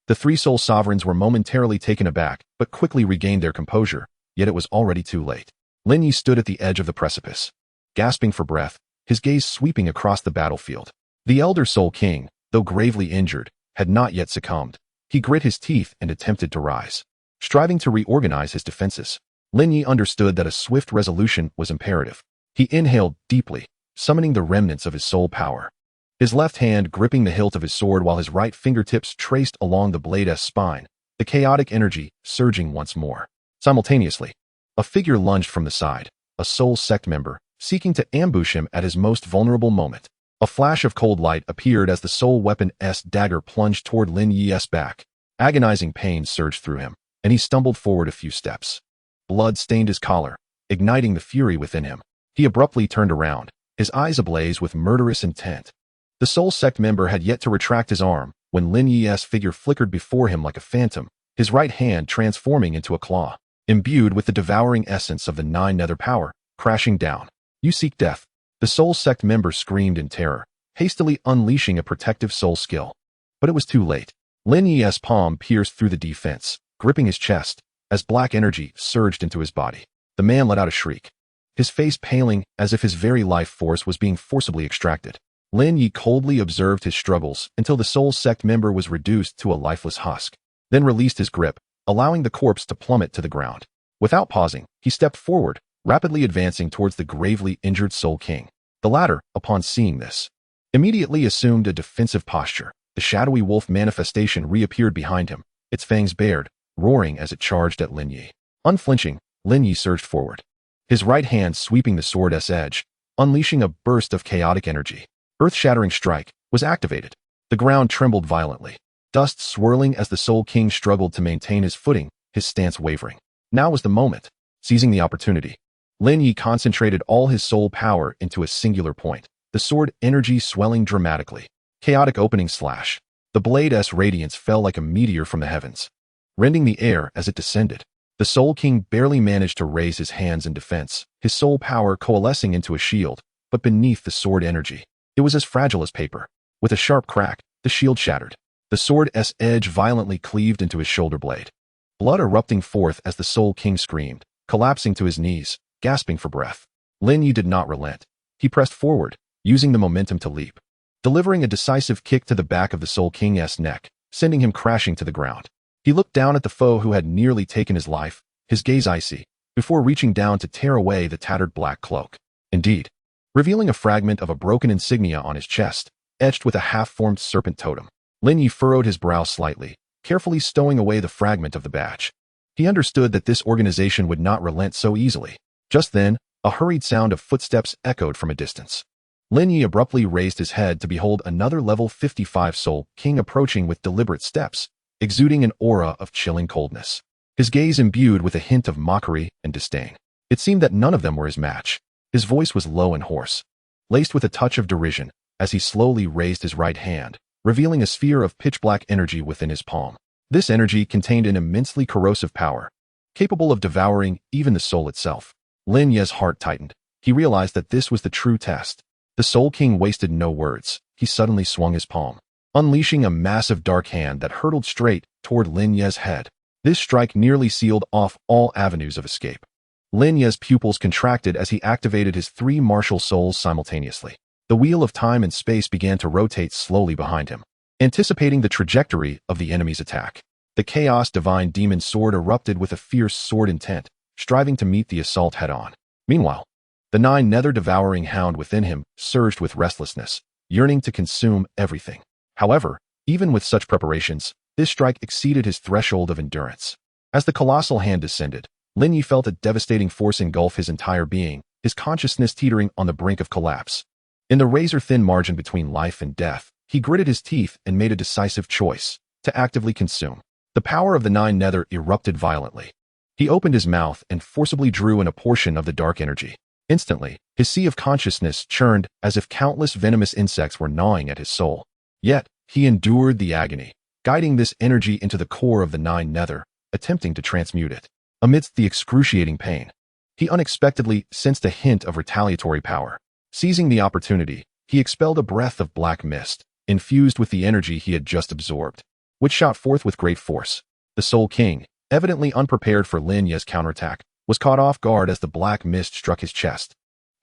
The three soul sovereigns were momentarily taken aback, but quickly regained their composure, yet it was already too late. Lin Ye stood at the edge of the precipice, gasping for breath, his gaze sweeping across the battlefield. The elder soul king, though gravely injured, had not yet succumbed. He grit his teeth and attempted to rise, striving to reorganize his defenses. Lin Ye understood that a swift resolution was imperative. He inhaled deeply, summoning the remnants of his soul power. His left hand gripping the hilt of his sword while his right fingertips traced along the blade's spine, the chaotic energy surging once more. Simultaneously, a figure lunged from the side, a soul sect member, seeking to ambush him at his most vulnerable moment. A flash of cold light appeared as the soul weapon's dagger plunged toward Lin Ye's back. Agonizing pain surged through him, and he stumbled forward a few steps. Blood stained his collar, igniting the fury within him. He abruptly turned around, his eyes ablaze with murderous intent. The soul sect member had yet to retract his arm when Lin Ye's figure flickered before him like a phantom, his right hand transforming into a claw, imbued with the devouring essence of the Nine Nether power, crashing down. You seek death. The soul sect member screamed in terror, hastily unleashing a protective soul skill. But it was too late. Lin Ye's palm pierced through the defense, gripping his chest, as black energy surged into his body. The man let out a shriek, his face paling as if his very life force was being forcibly extracted. Lin Ye coldly observed his struggles until the soul sect member was reduced to a lifeless husk, then released his grip, allowing the corpse to plummet to the ground. Without pausing, he stepped forward, rapidly advancing towards the gravely injured soul king. The latter, upon seeing this, immediately assumed a defensive posture. The shadowy wolf manifestation reappeared behind him, its fangs bared, roaring as it charged at Lin Ye. Unflinching, Lin Ye surged forward, his right hand sweeping the sword's edge, unleashing a burst of chaotic energy. Earth-shattering strike was activated. The ground trembled violently, dust swirling as the Soul King struggled to maintain his footing, his stance wavering. Now was the moment. Seizing the opportunity, Lin Ye concentrated all his soul power into a singular point, the sword energy swelling dramatically. Chaotic opening slash. The blade's radiance fell like a meteor from the heavens, rending the air as it descended. The Soul King barely managed to raise his hands in defense, his soul power coalescing into a shield, but beneath the sword energy, it was as fragile as paper. With a sharp crack, the shield shattered. The sword's edge violently cleaved into his shoulder blade, blood erupting forth as the Soul King screamed, collapsing to his knees, gasping for breath. Lin Ye did not relent. He pressed forward, using the momentum to leap, delivering a decisive kick to the back of the Soul King's neck, sending him crashing to the ground. He looked down at the foe who had nearly taken his life, his gaze icy, before reaching down to tear away the tattered black cloak. Indeed, revealing a fragment of a broken insignia on his chest, etched with a half-formed serpent totem. Lin Ye furrowed his brow slightly, carefully stowing away the fragment of the badge. He understood that this organization would not relent so easily. Just then, a hurried sound of footsteps echoed from a distance. Lin Ye abruptly raised his head to behold another level 55 Soul King approaching with deliberate steps, exuding an aura of chilling coldness, his gaze imbued with a hint of mockery and disdain. It seemed that none of them were his match. His voice was low and hoarse, laced with a touch of derision, as he slowly raised his right hand, revealing a sphere of pitch-black energy within his palm. This energy contained an immensely corrosive power, capable of devouring even the soul itself. Lin Ye's heart tightened. He realized that this was the true test. The Soul King wasted no words. He suddenly swung his palm, unleashing a massive dark hand that hurtled straight toward Lin Ye's head. This strike nearly sealed off all avenues of escape. Lin Ye's pupils contracted as he activated his three martial souls simultaneously. The wheel of time and space began to rotate slowly behind him, anticipating the trajectory of the enemy's attack. The Chaos Divine Demon Sword erupted with a fierce sword intent, striving to meet the assault head-on. Meanwhile, the Nine Nether devouring hound within him surged with restlessness, yearning to consume everything. However, even with such preparations, this strike exceeded his threshold of endurance. As the colossal hand descended, Lin Ye felt a devastating force engulf his entire being, his consciousness teetering on the brink of collapse. In the razor-thin margin between life and death, he gritted his teeth and made a decisive choice: to actively consume. The power of the Nine Nether erupted violently. He opened his mouth and forcibly drew in a portion of the dark energy. Instantly, his sea of consciousness churned as if countless venomous insects were gnawing at his soul. Yet, he endured the agony, guiding this energy into the core of the Nine Nether, attempting to transmute it. Amidst the excruciating pain, he unexpectedly sensed a hint of retaliatory power. Seizing the opportunity, he expelled a breath of black mist, infused with the energy he had just absorbed, which shot forth with great force. The Soul King, evidently unprepared for Lin Ye's counterattack, was caught off guard as the black mist struck his chest,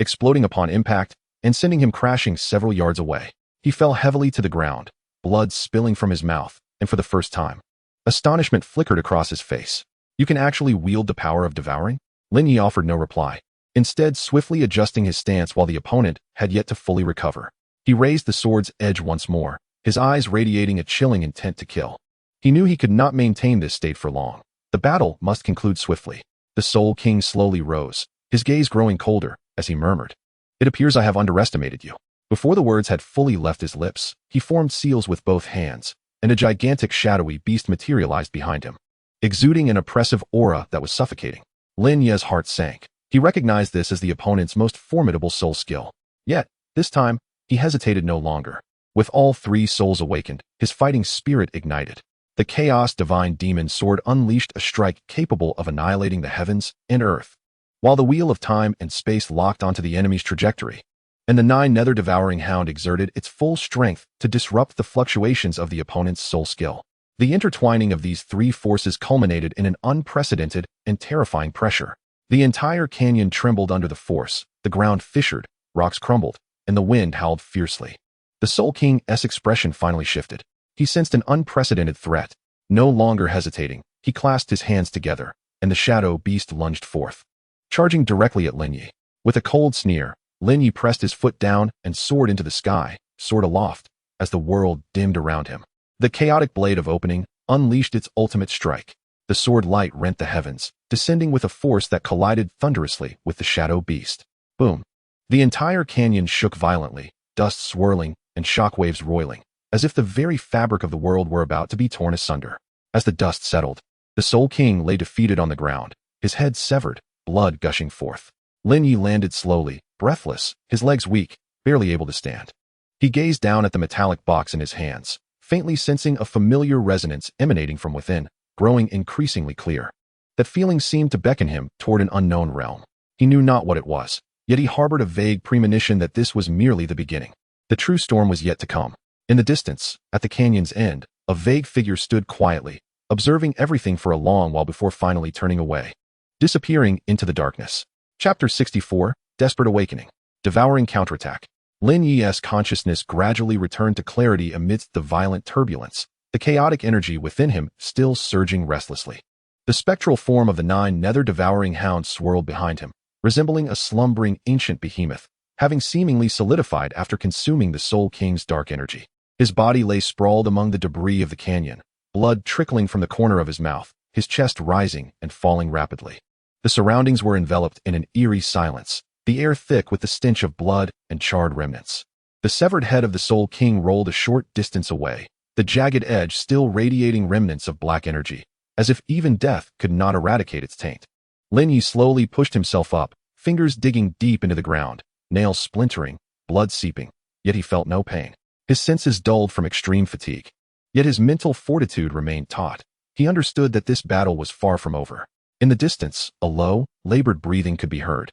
exploding upon impact and sending him crashing several yards away. He fell heavily to the ground, blood spilling from his mouth, and for the first time, astonishment flickered across his face. "You can actually wield the power of devouring?" Lin Ye offered no reply, instead swiftly adjusting his stance while the opponent had yet to fully recover. He raised the sword's edge once more, his eyes radiating a chilling intent to kill. He knew he could not maintain this state for long. The battle must conclude swiftly. The Soul King slowly rose, his gaze growing colder, as he murmured, "It appears I have underestimated you." Before the words had fully left his lips, he formed seals with both hands, and a gigantic shadowy beast materialized behind him, exuding an oppressive aura that was suffocating. Lin Ye's heart sank. He recognized this as the opponent's most formidable soul skill. Yet, this time, he hesitated no longer. With all three souls awakened, his fighting spirit ignited. The Chaos Divine Demon Sword unleashed a strike capable of annihilating the heavens and earth, while the wheel of time and space locked onto the enemy's trajectory, and the Nine Nether devouring hound exerted its full strength to disrupt the fluctuations of the opponent's soul skill. The intertwining of these three forces culminated in an unprecedented and terrifying pressure. The entire canyon trembled under the force, the ground fissured, rocks crumbled, and the wind howled fiercely. The Soul King's expression finally shifted. He sensed an unprecedented threat. No longer hesitating, he clasped his hands together, and the shadow beast lunged forth, charging directly at Lin Ye. With a cold sneer, Lin Ye pressed his foot down and soared into the sky, soared aloft, as the world dimmed around him. The chaotic blade of opening unleashed its ultimate strike. The sword light rent the heavens, descending with a force that collided thunderously with the shadow beast. Boom! The entire canyon shook violently, dust swirling and shockwaves roiling, as if the very fabric of the world were about to be torn asunder. As the dust settled, the Soul King lay defeated on the ground, his head severed, blood gushing forth. Lin Ye landed slowly, breathless, his legs weak, barely able to stand. He gazed down at the metallic box in his hands, faintly sensing a familiar resonance emanating from within, growing increasingly clear. That feeling seemed to beckon him toward an unknown realm. He knew not what it was, yet he harbored a vague premonition that this was merely the beginning. The true storm was yet to come. In the distance, at the canyon's end, a vague figure stood quietly, observing everything for a long while before finally turning away, disappearing into the darkness. Chapter 64, Desperate Awakening. Devouring Counterattack. Lin Ye's consciousness gradually returned to clarity amidst the violent turbulence, the chaotic energy within him still surging restlessly. The spectral form of the Nine Nether devouring hound swirled behind him, resembling a slumbering ancient behemoth, having seemingly solidified after consuming the Soul King's dark energy. His body lay sprawled among the debris of the canyon, blood trickling from the corner of his mouth, his chest rising and falling rapidly. The surroundings were enveloped in an eerie silence, the air thick with the stench of blood and charred remnants. The severed head of the Soul King rolled a short distance away, the jagged edge still radiating remnants of black energy, as if even death could not eradicate its taint. Lin Ye slowly pushed himself up, fingers digging deep into the ground, nails splintering, blood seeping, yet he felt no pain. His senses dulled from extreme fatigue, yet his mental fortitude remained taut. He understood that this battle was far from over. In the distance, a low, labored breathing could be heard.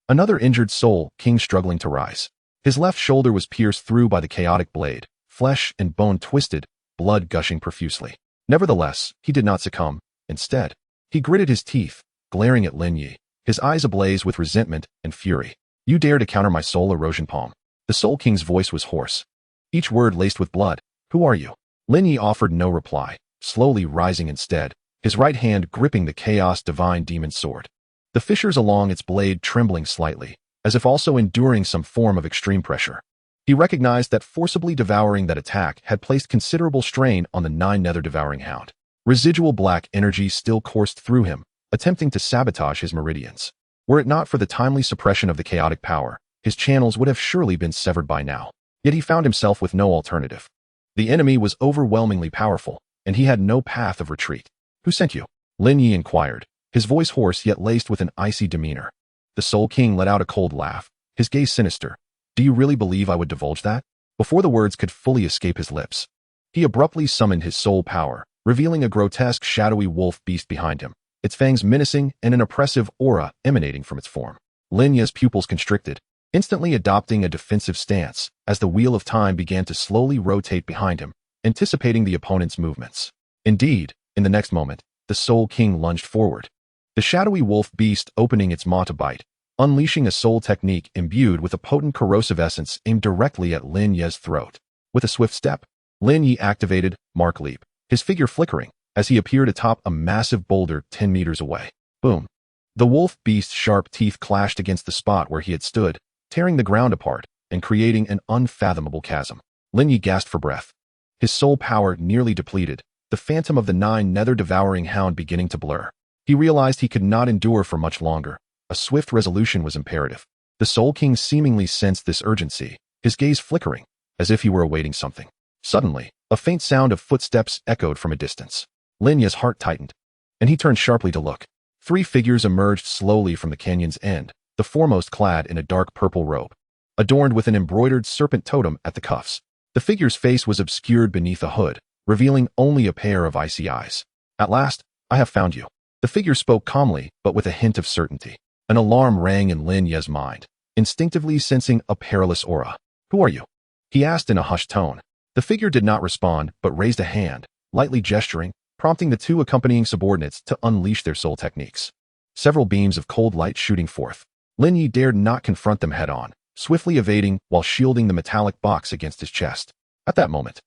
Another injured soul king struggling to rise. His left shoulder was pierced through by the chaotic blade, flesh and bone twisted, blood gushing profusely. Nevertheless, he did not succumb. Instead, he gritted his teeth, glaring at Lin Ye, his eyes ablaze with resentment and fury. You dare to counter my soul erosion palm. The Soul King's voice was hoarse, each word laced with blood. Who are you? Lin Ye offered no reply, slowly rising instead, his right hand gripping the Chaos Divine Demon Sword. The fissures along its blade trembling slightly, as if also enduring some form of extreme pressure. He recognized that forcibly devouring that attack had placed considerable strain on the Nine Nether Devouring Hound. Residual black energy still coursed through him, attempting to sabotage his meridians. Were it not for the timely suppression of the chaotic power, his channels would have surely been severed by now. Yet he found himself with no alternative. The enemy was overwhelmingly powerful, and he had no path of retreat. Who sent you? Lin Ye inquired, his voice hoarse yet laced with an icy demeanor. The Soul King let out a cold laugh, his gaze sinister. Do you really believe I would divulge that? Before the words could fully escape his lips, he abruptly summoned his soul power, revealing a grotesque shadowy wolf beast behind him, its fangs menacing and an oppressive aura emanating from its form. Lin Ye's pupils constricted, instantly adopting a defensive stance as the wheel of time began to slowly rotate behind him, anticipating the opponent's movements. Indeed, in the next moment, the Soul King lunged forward, the shadowy wolf beast opening its maw to bite, unleashing a soul technique imbued with a potent corrosive essence aimed directly at Lin Ye's throat. With a swift step, Lin Ye activated Mark Leap, his figure flickering as he appeared atop a massive boulder 10 meters away. Boom! The wolf beast's sharp teeth clashed against the spot where he had stood, tearing the ground apart and creating an unfathomable chasm. Lin Ye gasped for breath, his soul power nearly depleted, the phantom of the Nine Nether Devouring Hound beginning to blur. He realized he could not endure for much longer. A swift resolution was imperative. The Soul King seemingly sensed this urgency, his gaze flickering, as if he were awaiting something. Suddenly, a faint sound of footsteps echoed from a distance. Lin Ye's heart tightened, and he turned sharply to look. 3 figures emerged slowly from the canyon's end, the foremost clad in a dark purple robe, adorned with an embroidered serpent totem at the cuffs. The figure's face was obscured beneath a hood, revealing only a pair of icy eyes. At last, I have found you. The figure spoke calmly, but with a hint of certainty. An alarm rang in Lin Ye's mind, instinctively sensing a perilous aura. Who are you? He asked in a hushed tone. The figure did not respond, but raised a hand, lightly gesturing, prompting the 2 accompanying subordinates to unleash their soul techniques. Several beams of cold light shooting forth. Lin Ye dared not confront them head-on, swiftly evading while shielding the metallic box against his chest. At that moment,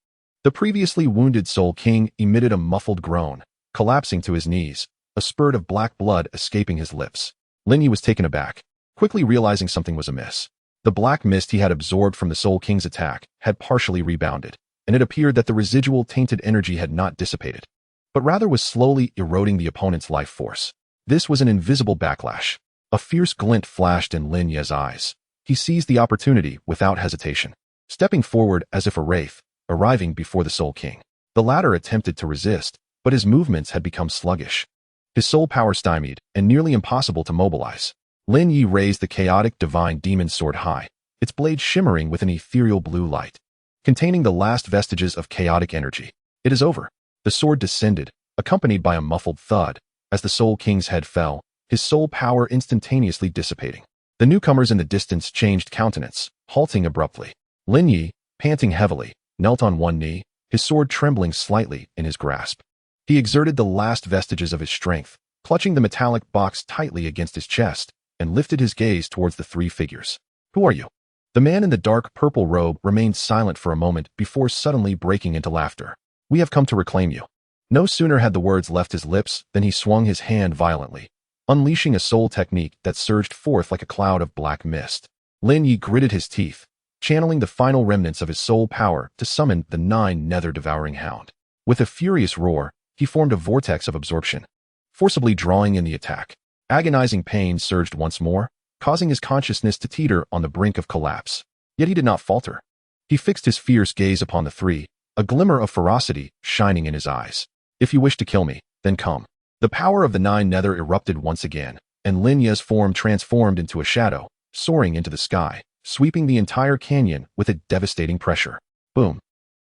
the previously wounded Soul King emitted a muffled groan, collapsing to his knees, a spurt of black blood escaping his lips. Lin Ye was taken aback, quickly realizing something was amiss. The black mist he had absorbed from the Soul King's attack had partially rebounded, and it appeared that the residual tainted energy had not dissipated, but rather was slowly eroding the opponent's life force. This was an invisible backlash. A fierce glint flashed in Lin Ye's eyes. He seized the opportunity without hesitation, stepping forward as if a wraith, arriving before the Soul King. The latter attempted to resist, but his movements had become sluggish, his soul power stymied and nearly impossible to mobilize. Lin Ye raised the chaotic divine demon sword high, its blade shimmering with an ethereal blue light, containing the last vestiges of chaotic energy. It is over. The sword descended, accompanied by a muffled thud, as the Soul King's head fell, his soul power instantaneously dissipating. The newcomers in the distance changed countenance, halting abruptly. Lin Ye, panting heavily, knelt on one knee, his sword trembling slightly in his grasp. He exerted the last vestiges of his strength, clutching the metallic box tightly against his chest, and lifted his gaze towards the 3 figures. Who are you? The man in the dark purple robe remained silent for a moment before suddenly breaking into laughter. We have come to reclaim you. No sooner had the words left his lips than he swung his hand violently, unleashing a soul technique that surged forth like a cloud of black mist. Lin Ye gritted his teeth, channeling the final remnants of his soul power to summon the Nine Nether Devouring Hound. With a furious roar, he formed a vortex of absorption, forcibly drawing in the attack. Agonizing pain surged once more, causing his consciousness to teeter on the brink of collapse. Yet he did not falter. He fixed his fierce gaze upon the 3, a glimmer of ferocity shining in his eyes. If you wish to kill me, then come. The power of the Nine Nether erupted once again, and Lin Ye's form transformed into a shadow, soaring into the sky, sweeping the entire canyon with a devastating pressure. Boom!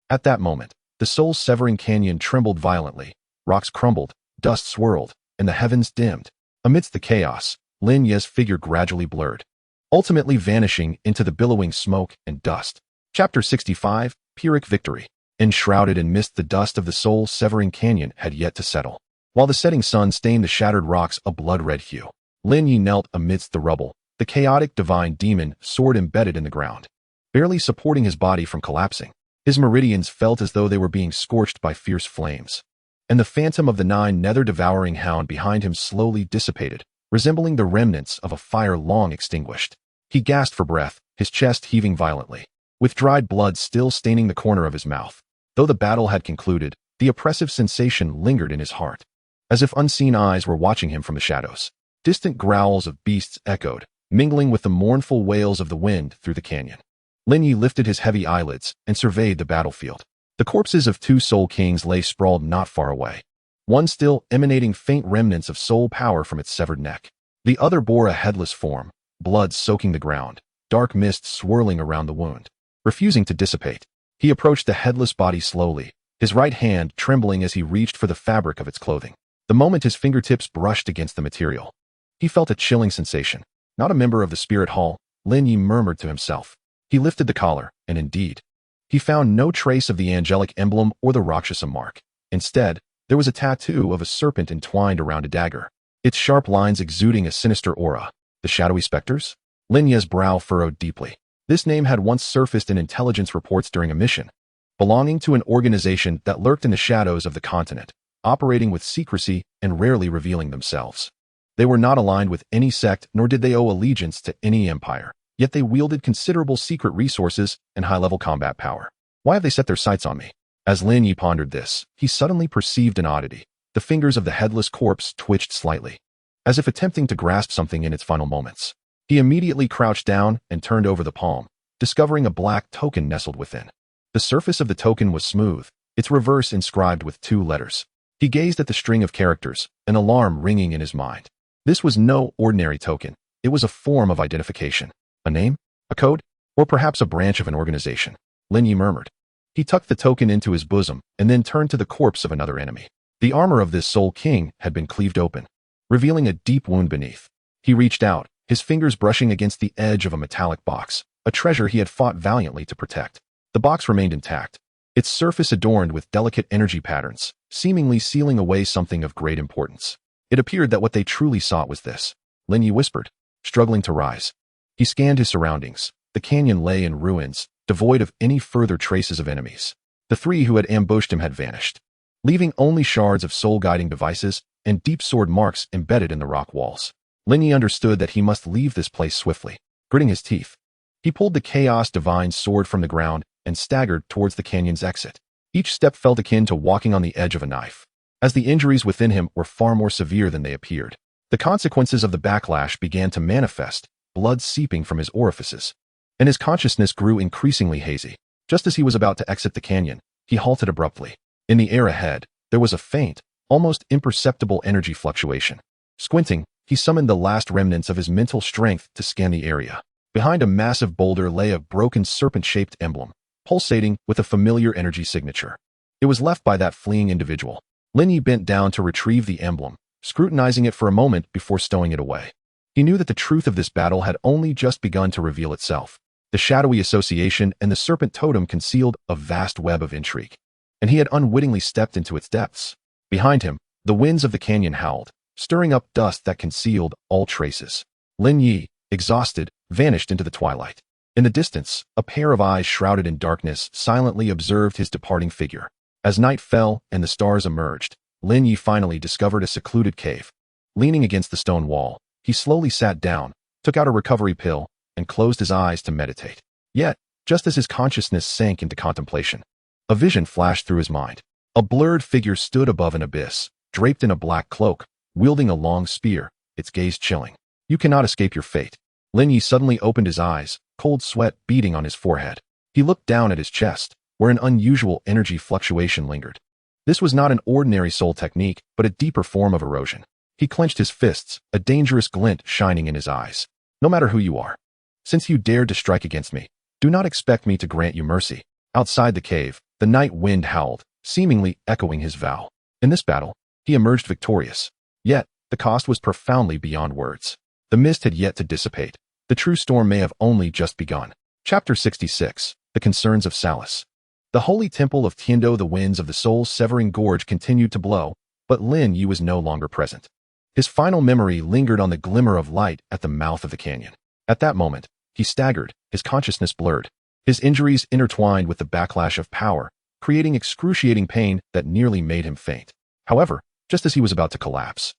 At that moment, the soul-severing canyon trembled violently, rocks crumbled, dust swirled, and the heavens dimmed. Amidst the chaos, Lin Ye's figure gradually blurred, ultimately vanishing into the billowing smoke and dust. Chapter 65, Pyrrhic Victory. Enshrouded in mist, the dust of the soul-severing canyon had yet to settle. While the setting sun stained the shattered rocks a blood-red hue, Lin Ye knelt amidst the rubble, the chaotic divine demon sword embedded in the ground, barely supporting his body from collapsing. His meridians felt as though they were being scorched by fierce flames, and the phantom of the Nine Nether devouring hound behind him slowly dissipated, resembling the remnants of a fire long extinguished. He gasped for breath, his chest heaving violently, with dried blood still staining the corner of his mouth. Though the battle had concluded, the oppressive sensation lingered in his heart, as if unseen eyes were watching him from the shadows. Distant growls of beasts echoed, mingling with the mournful wails of the wind through the canyon. Lin Ye lifted his heavy eyelids and surveyed the battlefield. The corpses of two soul kings lay sprawled not far away, one still emanating faint remnants of soul power from its severed neck. The other bore a headless form, blood soaking the ground, dark mist swirling around the wound, refusing to dissipate. He approached the headless body slowly, his right hand trembling as he reached for the fabric of its clothing. The moment his fingertips brushed against the material, he felt a chilling sensation. Not a member of the spirit hall, Lin Ye murmured to himself. He lifted the collar, and indeed, he found no trace of the angelic emblem or the Rakshasa mark. Instead, there was a tattoo of a serpent entwined around a dagger, its sharp lines exuding a sinister aura. The shadowy specters? Lin Ye's brow furrowed deeply. This name had once surfaced in intelligence reports during a mission, belonging to an organization that lurked in the shadows of the continent, operating with secrecy and rarely revealing themselves. They were not aligned with any sect, nor did they owe allegiance to any empire, yet they wielded considerable secret resources and high-level combat power. Why have they set their sights on me? As Lin Ye pondered this, he suddenly perceived an oddity. The fingers of the headless corpse twitched slightly, as if attempting to grasp something in its final moments. He immediately crouched down and turned over the palm, discovering a black token nestled within. The surface of the token was smooth, its reverse inscribed with 2 letters. He gazed at the string of characters, an alarm ringing in his mind. This was no ordinary token. It was a form of identification. A name? A code? Or perhaps a branch of an organization? Lin Ye murmured. He tucked the token into his bosom and then turned to the corpse of another enemy. The armor of this soul king had been cleaved open, revealing a deep wound beneath. He reached out, his fingers brushing against the edge of a metallic box, a treasure he had fought valiantly to protect. The box remained intact, its surface adorned with delicate energy patterns, seemingly sealing away something of great importance. It appeared that what they truly sought was this. Lin Ye whispered, struggling to rise. He scanned his surroundings. The canyon lay in ruins, devoid of any further traces of enemies. The 3 who had ambushed him had vanished, leaving only shards of soul-guiding devices and deep sword marks embedded in the rock walls. Lin Ye understood that he must leave this place swiftly. Gritting his teeth, he pulled the Chaos Divine sword from the ground and staggered towards the canyon's exit. Each step felt akin to walking on the edge of a knife, as the injuries within him were far more severe than they appeared. The consequences of the backlash began to manifest, blood seeping from his orifices, and his consciousness grew increasingly hazy. Just as he was about to exit the canyon, he halted abruptly. In the air ahead, there was a faint, almost imperceptible energy fluctuation. Squinting, he summoned the last remnants of his mental strength to scan the area. Behind a massive boulder lay a broken serpent-shaped emblem, pulsating with a familiar energy signature. It was left by that fleeing individual. Lin Ye bent down to retrieve the emblem, scrutinizing it for a moment before stowing it away. He knew that the truth of this battle had only just begun to reveal itself. The shadowy association and the serpent totem concealed a vast web of intrigue, and he had unwittingly stepped into its depths. Behind him, the winds of the canyon howled, stirring up dust that concealed all traces. Lin Ye, exhausted, vanished into the twilight. In the distance, a pair of eyes shrouded in darkness silently observed his departing figure. As night fell and the stars emerged, Lin Ye finally discovered a secluded cave. Leaning against the stone wall, he slowly sat down, took out a recovery pill, and closed his eyes to meditate. Yet, just as his consciousness sank into contemplation, a vision flashed through his mind. A blurred figure stood above an abyss, draped in a black cloak, wielding a long spear, its gaze chilling. You cannot escape your fate. Lin Ye suddenly opened his eyes, cold sweat beading on his forehead. He looked down at his chest, where an unusual energy fluctuation lingered. This was not an ordinary soul technique, but a deeper form of erosion. He clenched his fists, a dangerous glint shining in his eyes. No matter who you are, since you dared to strike against me, do not expect me to grant you mercy. Outside the cave, the night wind howled, seemingly echoing his vow. In this battle, he emerged victorious. Yet, the the cost was profoundly beyond words. The mist had yet to dissipate. The true storm may have only just begun. Chapter 66. The Concerns of Salus. The holy temple of Tiando, the winds of the soul-severing gorge continued to blow, but Lin Ye was no longer present. His final memory lingered on the glimmer of light at the mouth of the canyon. At that moment, he staggered, his consciousness blurred. His injuries intertwined with the backlash of power, creating excruciating pain that nearly made him faint. However, just as he was about to collapse,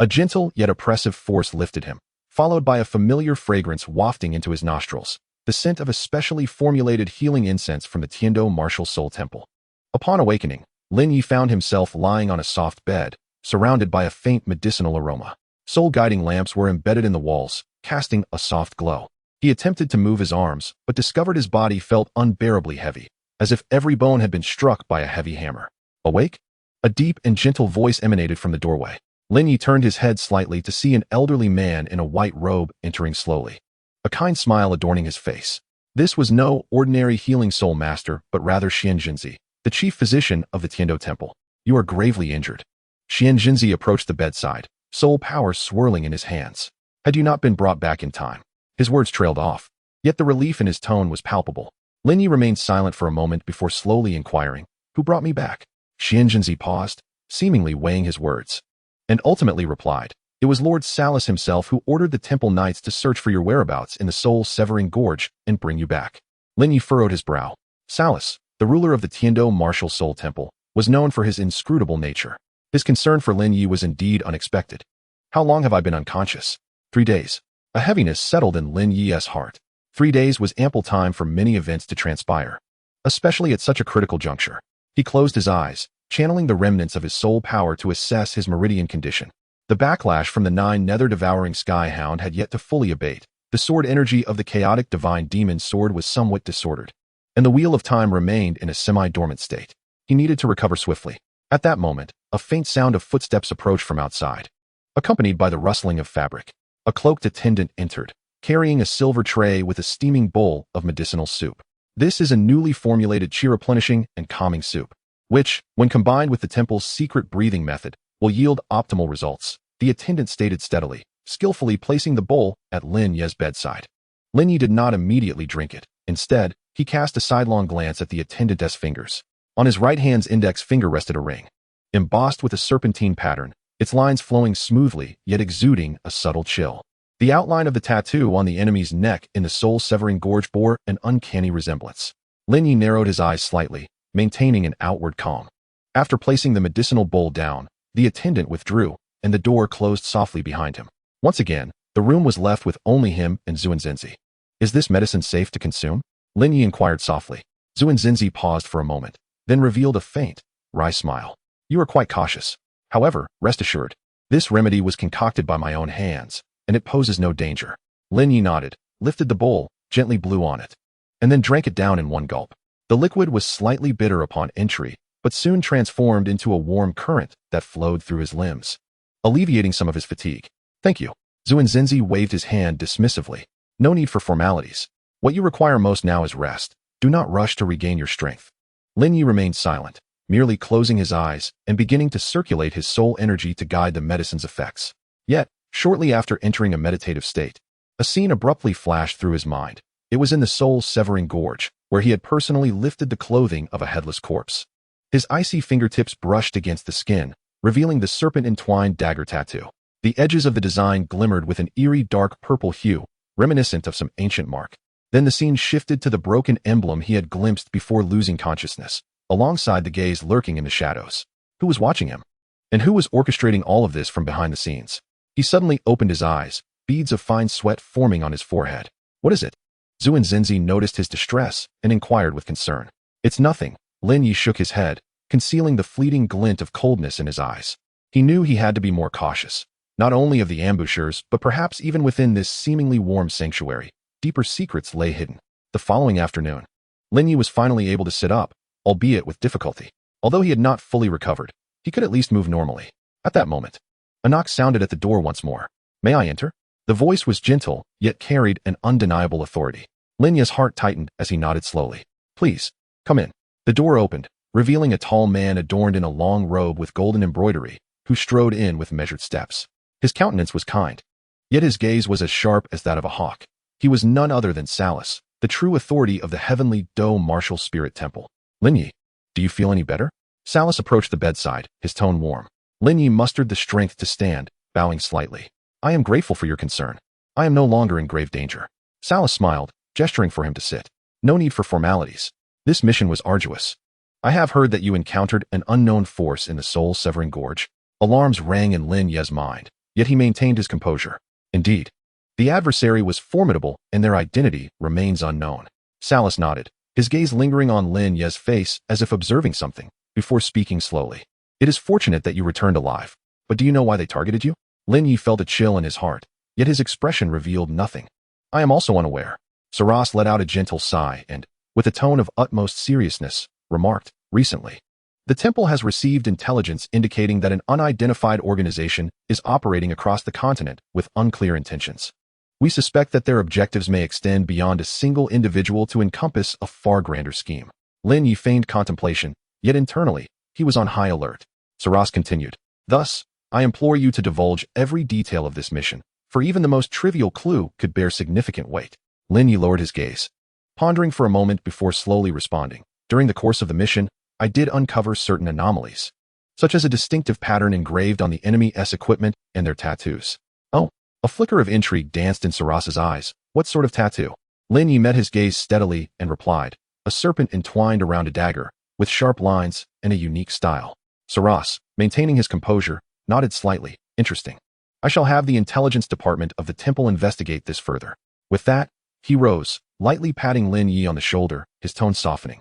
a gentle yet oppressive force lifted him, followed by a familiar fragrance wafting into his nostrils, the scent of a specially formulated healing incense from the Tiando Martial Soul Temple. Upon awakening, Lin Ye found himself lying on a soft bed, surrounded by a faint medicinal aroma. Soul-guiding lamps were embedded in the walls, casting a soft glow. He attempted to move his arms, but discovered his body felt unbearably heavy, as if every bone had been struck by a heavy hammer. Awake? A deep and gentle voice emanated from the doorway. Lin Ye turned his head slightly to see an elderly man in a white robe entering slowly, a kind smile adorning his face. This was no ordinary healing soul master, but rather Qian Renxue, the chief physician of the Tiando Temple. You are gravely injured. Qian Renxue approached the bedside, soul power swirling in his hands. Had you not been brought back in time? His words trailed off, yet the relief in his tone was palpable. Lin Ye remained silent for a moment before slowly inquiring, "Who brought me back?" Qian Renxue paused, seemingly weighing his words, and ultimately replied, "It was Lord Salus himself who ordered the temple knights to search for your whereabouts in the soul-severing gorge and bring you back." Lin Ye furrowed his brow. Salus, the ruler of the Tiando Martial Soul Temple, was known for his inscrutable nature. His concern for Lin Ye was indeed unexpected. "How long have I been unconscious?" 3 days. A heaviness settled in Lin Ye's heart. 3 days was ample time for many events to transpire, especially at such a critical juncture. He closed his eyes, channeling the remnants of his soul power to assess his meridian condition. The backlash from the Nine Nether devouring skyhound had yet to fully abate. The sword energy of the chaotic divine demon sword was somewhat disordered, and the wheel of time remained in a semi-dormant state. He needed to recover swiftly. At that moment, a faint sound of footsteps approached from outside, accompanied by the rustling of fabric. A cloaked attendant entered, carrying a silver tray with a steaming bowl of medicinal soup. This is a newly formulated chi-replenishing and calming soup, which, when combined with the temple's secret breathing method, will yield optimal results, the attendant stated steadily, skillfully placing the bowl at Lin Ye's bedside. Lin Ye did not immediately drink it. Instead, he cast a sidelong glance at the attendant's fingers. On his right hand's index finger rested a ring, embossed with a serpentine pattern, its lines flowing smoothly, yet exuding a subtle chill. The outline of the tattoo on the enemy's neck in the soul-severing gorge bore an uncanny resemblance. Lin Ye narrowed his eyes slightly, maintaining an outward calm. After placing the medicinal bowl down, the attendant withdrew, and the door closed softly behind him. Once again, the room was left with only him and Zhuan Zhenzi. "Is this medicine safe to consume?" Lin Ye inquired softly. Zhuan Zhenzi paused for a moment, then revealed a faint, wry smile. "You are quite cautious. However, rest assured, this remedy was concocted by my own hands, and it poses no danger." Lin Ye nodded, lifted the bowl, gently blew on it, and then drank it down in one gulp. The liquid was slightly bitter upon entry, but soon transformed into a warm current that flowed through his limbs, alleviating some of his fatigue. "Thank you." Zhuan Zhenzi waved his hand dismissively. "No need for formalities. What you require most now is rest. Do not rush to regain your strength." Lin Ye remained silent, merely closing his eyes and beginning to circulate his soul energy to guide the medicine's effects. Yet, shortly after entering a meditative state, a scene abruptly flashed through his mind. It was in the soul-severing gorge, where he had personally lifted the clothing of a headless corpse. His icy fingertips brushed against the skin, revealing the serpent-entwined dagger tattoo. The edges of the design glimmered with an eerie dark purple hue, reminiscent of some ancient mark. Then the scene shifted to the broken emblem he had glimpsed before losing consciousness, alongside the gaze lurking in the shadows. Who was watching him? And who was orchestrating all of this from behind the scenes? He suddenly opened his eyes, beads of fine sweat forming on his forehead. "What is it?" Zhuan Zhenzi noticed his distress and inquired with concern. "It's nothing." Lin Ye shook his head, concealing the fleeting glint of coldness in his eyes. He knew he had to be more cautious, not only of the ambushers, but perhaps even within this seemingly warm sanctuary. Deeper secrets lay hidden. The following afternoon, Lin Ye was finally able to sit up, albeit with difficulty. Although he had not fully recovered, he could at least move normally. At that moment, a knock sounded at the door once more. "May I enter?" The voice was gentle, yet carried an undeniable authority. Lin Ye's heart tightened as he nodded slowly. "Please, come in." The door opened, revealing a tall man adorned in a long robe with golden embroidery, who strode in with measured steps. His countenance was kind, yet his gaze was as sharp as that of a hawk. He was none other than Salus, the true authority of the heavenly Do Martial Spirit Temple. Lin Ye, do you feel any better? Salus approached the bedside, his tone warm. Lin Ye mustered the strength to stand, bowing slightly. I am grateful for your concern. I am no longer in grave danger. Salus smiled, gesturing for him to sit. No need for formalities. This mission was arduous. I have heard that you encountered an unknown force in the soul-severing gorge. Alarms rang in Lin Ye's mind, yet he maintained his composure. Indeed, the adversary was formidable and their identity remains unknown. Salus nodded, his gaze lingering on Lin Ye's face as if observing something, before speaking slowly. It is fortunate that you returned alive, but do you know why they targeted you? Lin Ye felt a chill in his heart, yet his expression revealed nothing. I am also unaware. Saras let out a gentle sigh and, with a tone of utmost seriousness, remarked, recently, the temple has received intelligence indicating that an unidentified organization is operating across the continent with unclear intentions. We suspect that their objectives may extend beyond a single individual to encompass a far grander scheme. Lin Ye feigned contemplation, yet internally, he was on high alert. Saras continued, thus, I implore you to divulge every detail of this mission, for even the most trivial clue could bear significant weight. Lin Ye lowered his gaze, pondering for a moment before slowly responding. During the course of the mission, I did uncover certain anomalies, such as a distinctive pattern engraved on the enemy's equipment and their tattoos. Oh, a flicker of intrigue danced in Saras's eyes. What sort of tattoo? Lin Ye met his gaze steadily and replied, a serpent entwined around a dagger, with sharp lines and a unique style. Saras, maintaining his composure, nodded slightly. Interesting. I shall have the intelligence department of the temple investigate this further. With that, he rose, lightly patting Lin Ye on the shoulder, his tone softening.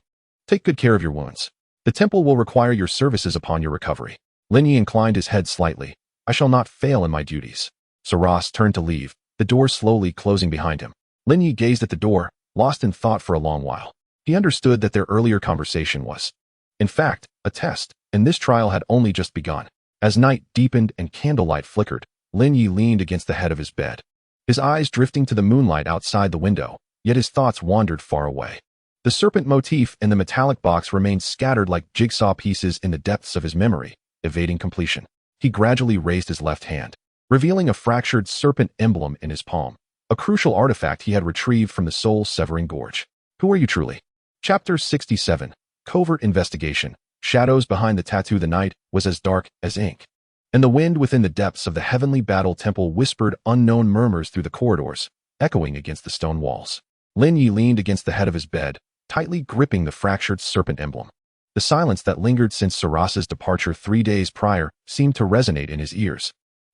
Take good care of your wounds. The temple will require your services upon your recovery. Lin Ye inclined his head slightly. I shall not fail in my duties. Saras turned to leave, the door slowly closing behind him. Lin Ye gazed at the door, lost in thought for a long while. He understood that their earlier conversation was, in fact, a test, and this trial had only just begun. As night deepened and candlelight flickered, Lin Ye leaned against the head of his bed, his eyes drifting to the moonlight outside the window, yet his thoughts wandered far away. The serpent motif in the metallic box remained scattered like jigsaw pieces in the depths of his memory, evading completion. He gradually raised his left hand, revealing a fractured serpent emblem in his palm, a crucial artifact he had retrieved from the soul-severing gorge. Who are you truly? Chapter 67. Covert Investigation. Shadows behind the tattoo. The night was as dark as ink, and the wind within the depths of the heavenly battle temple whispered unknown murmurs through the corridors, echoing against the stone walls. Lin Ye leaned against the head of his bed, tightly gripping the fractured serpent emblem. The silence that lingered since Saras's departure 3 days prior seemed to resonate in his ears.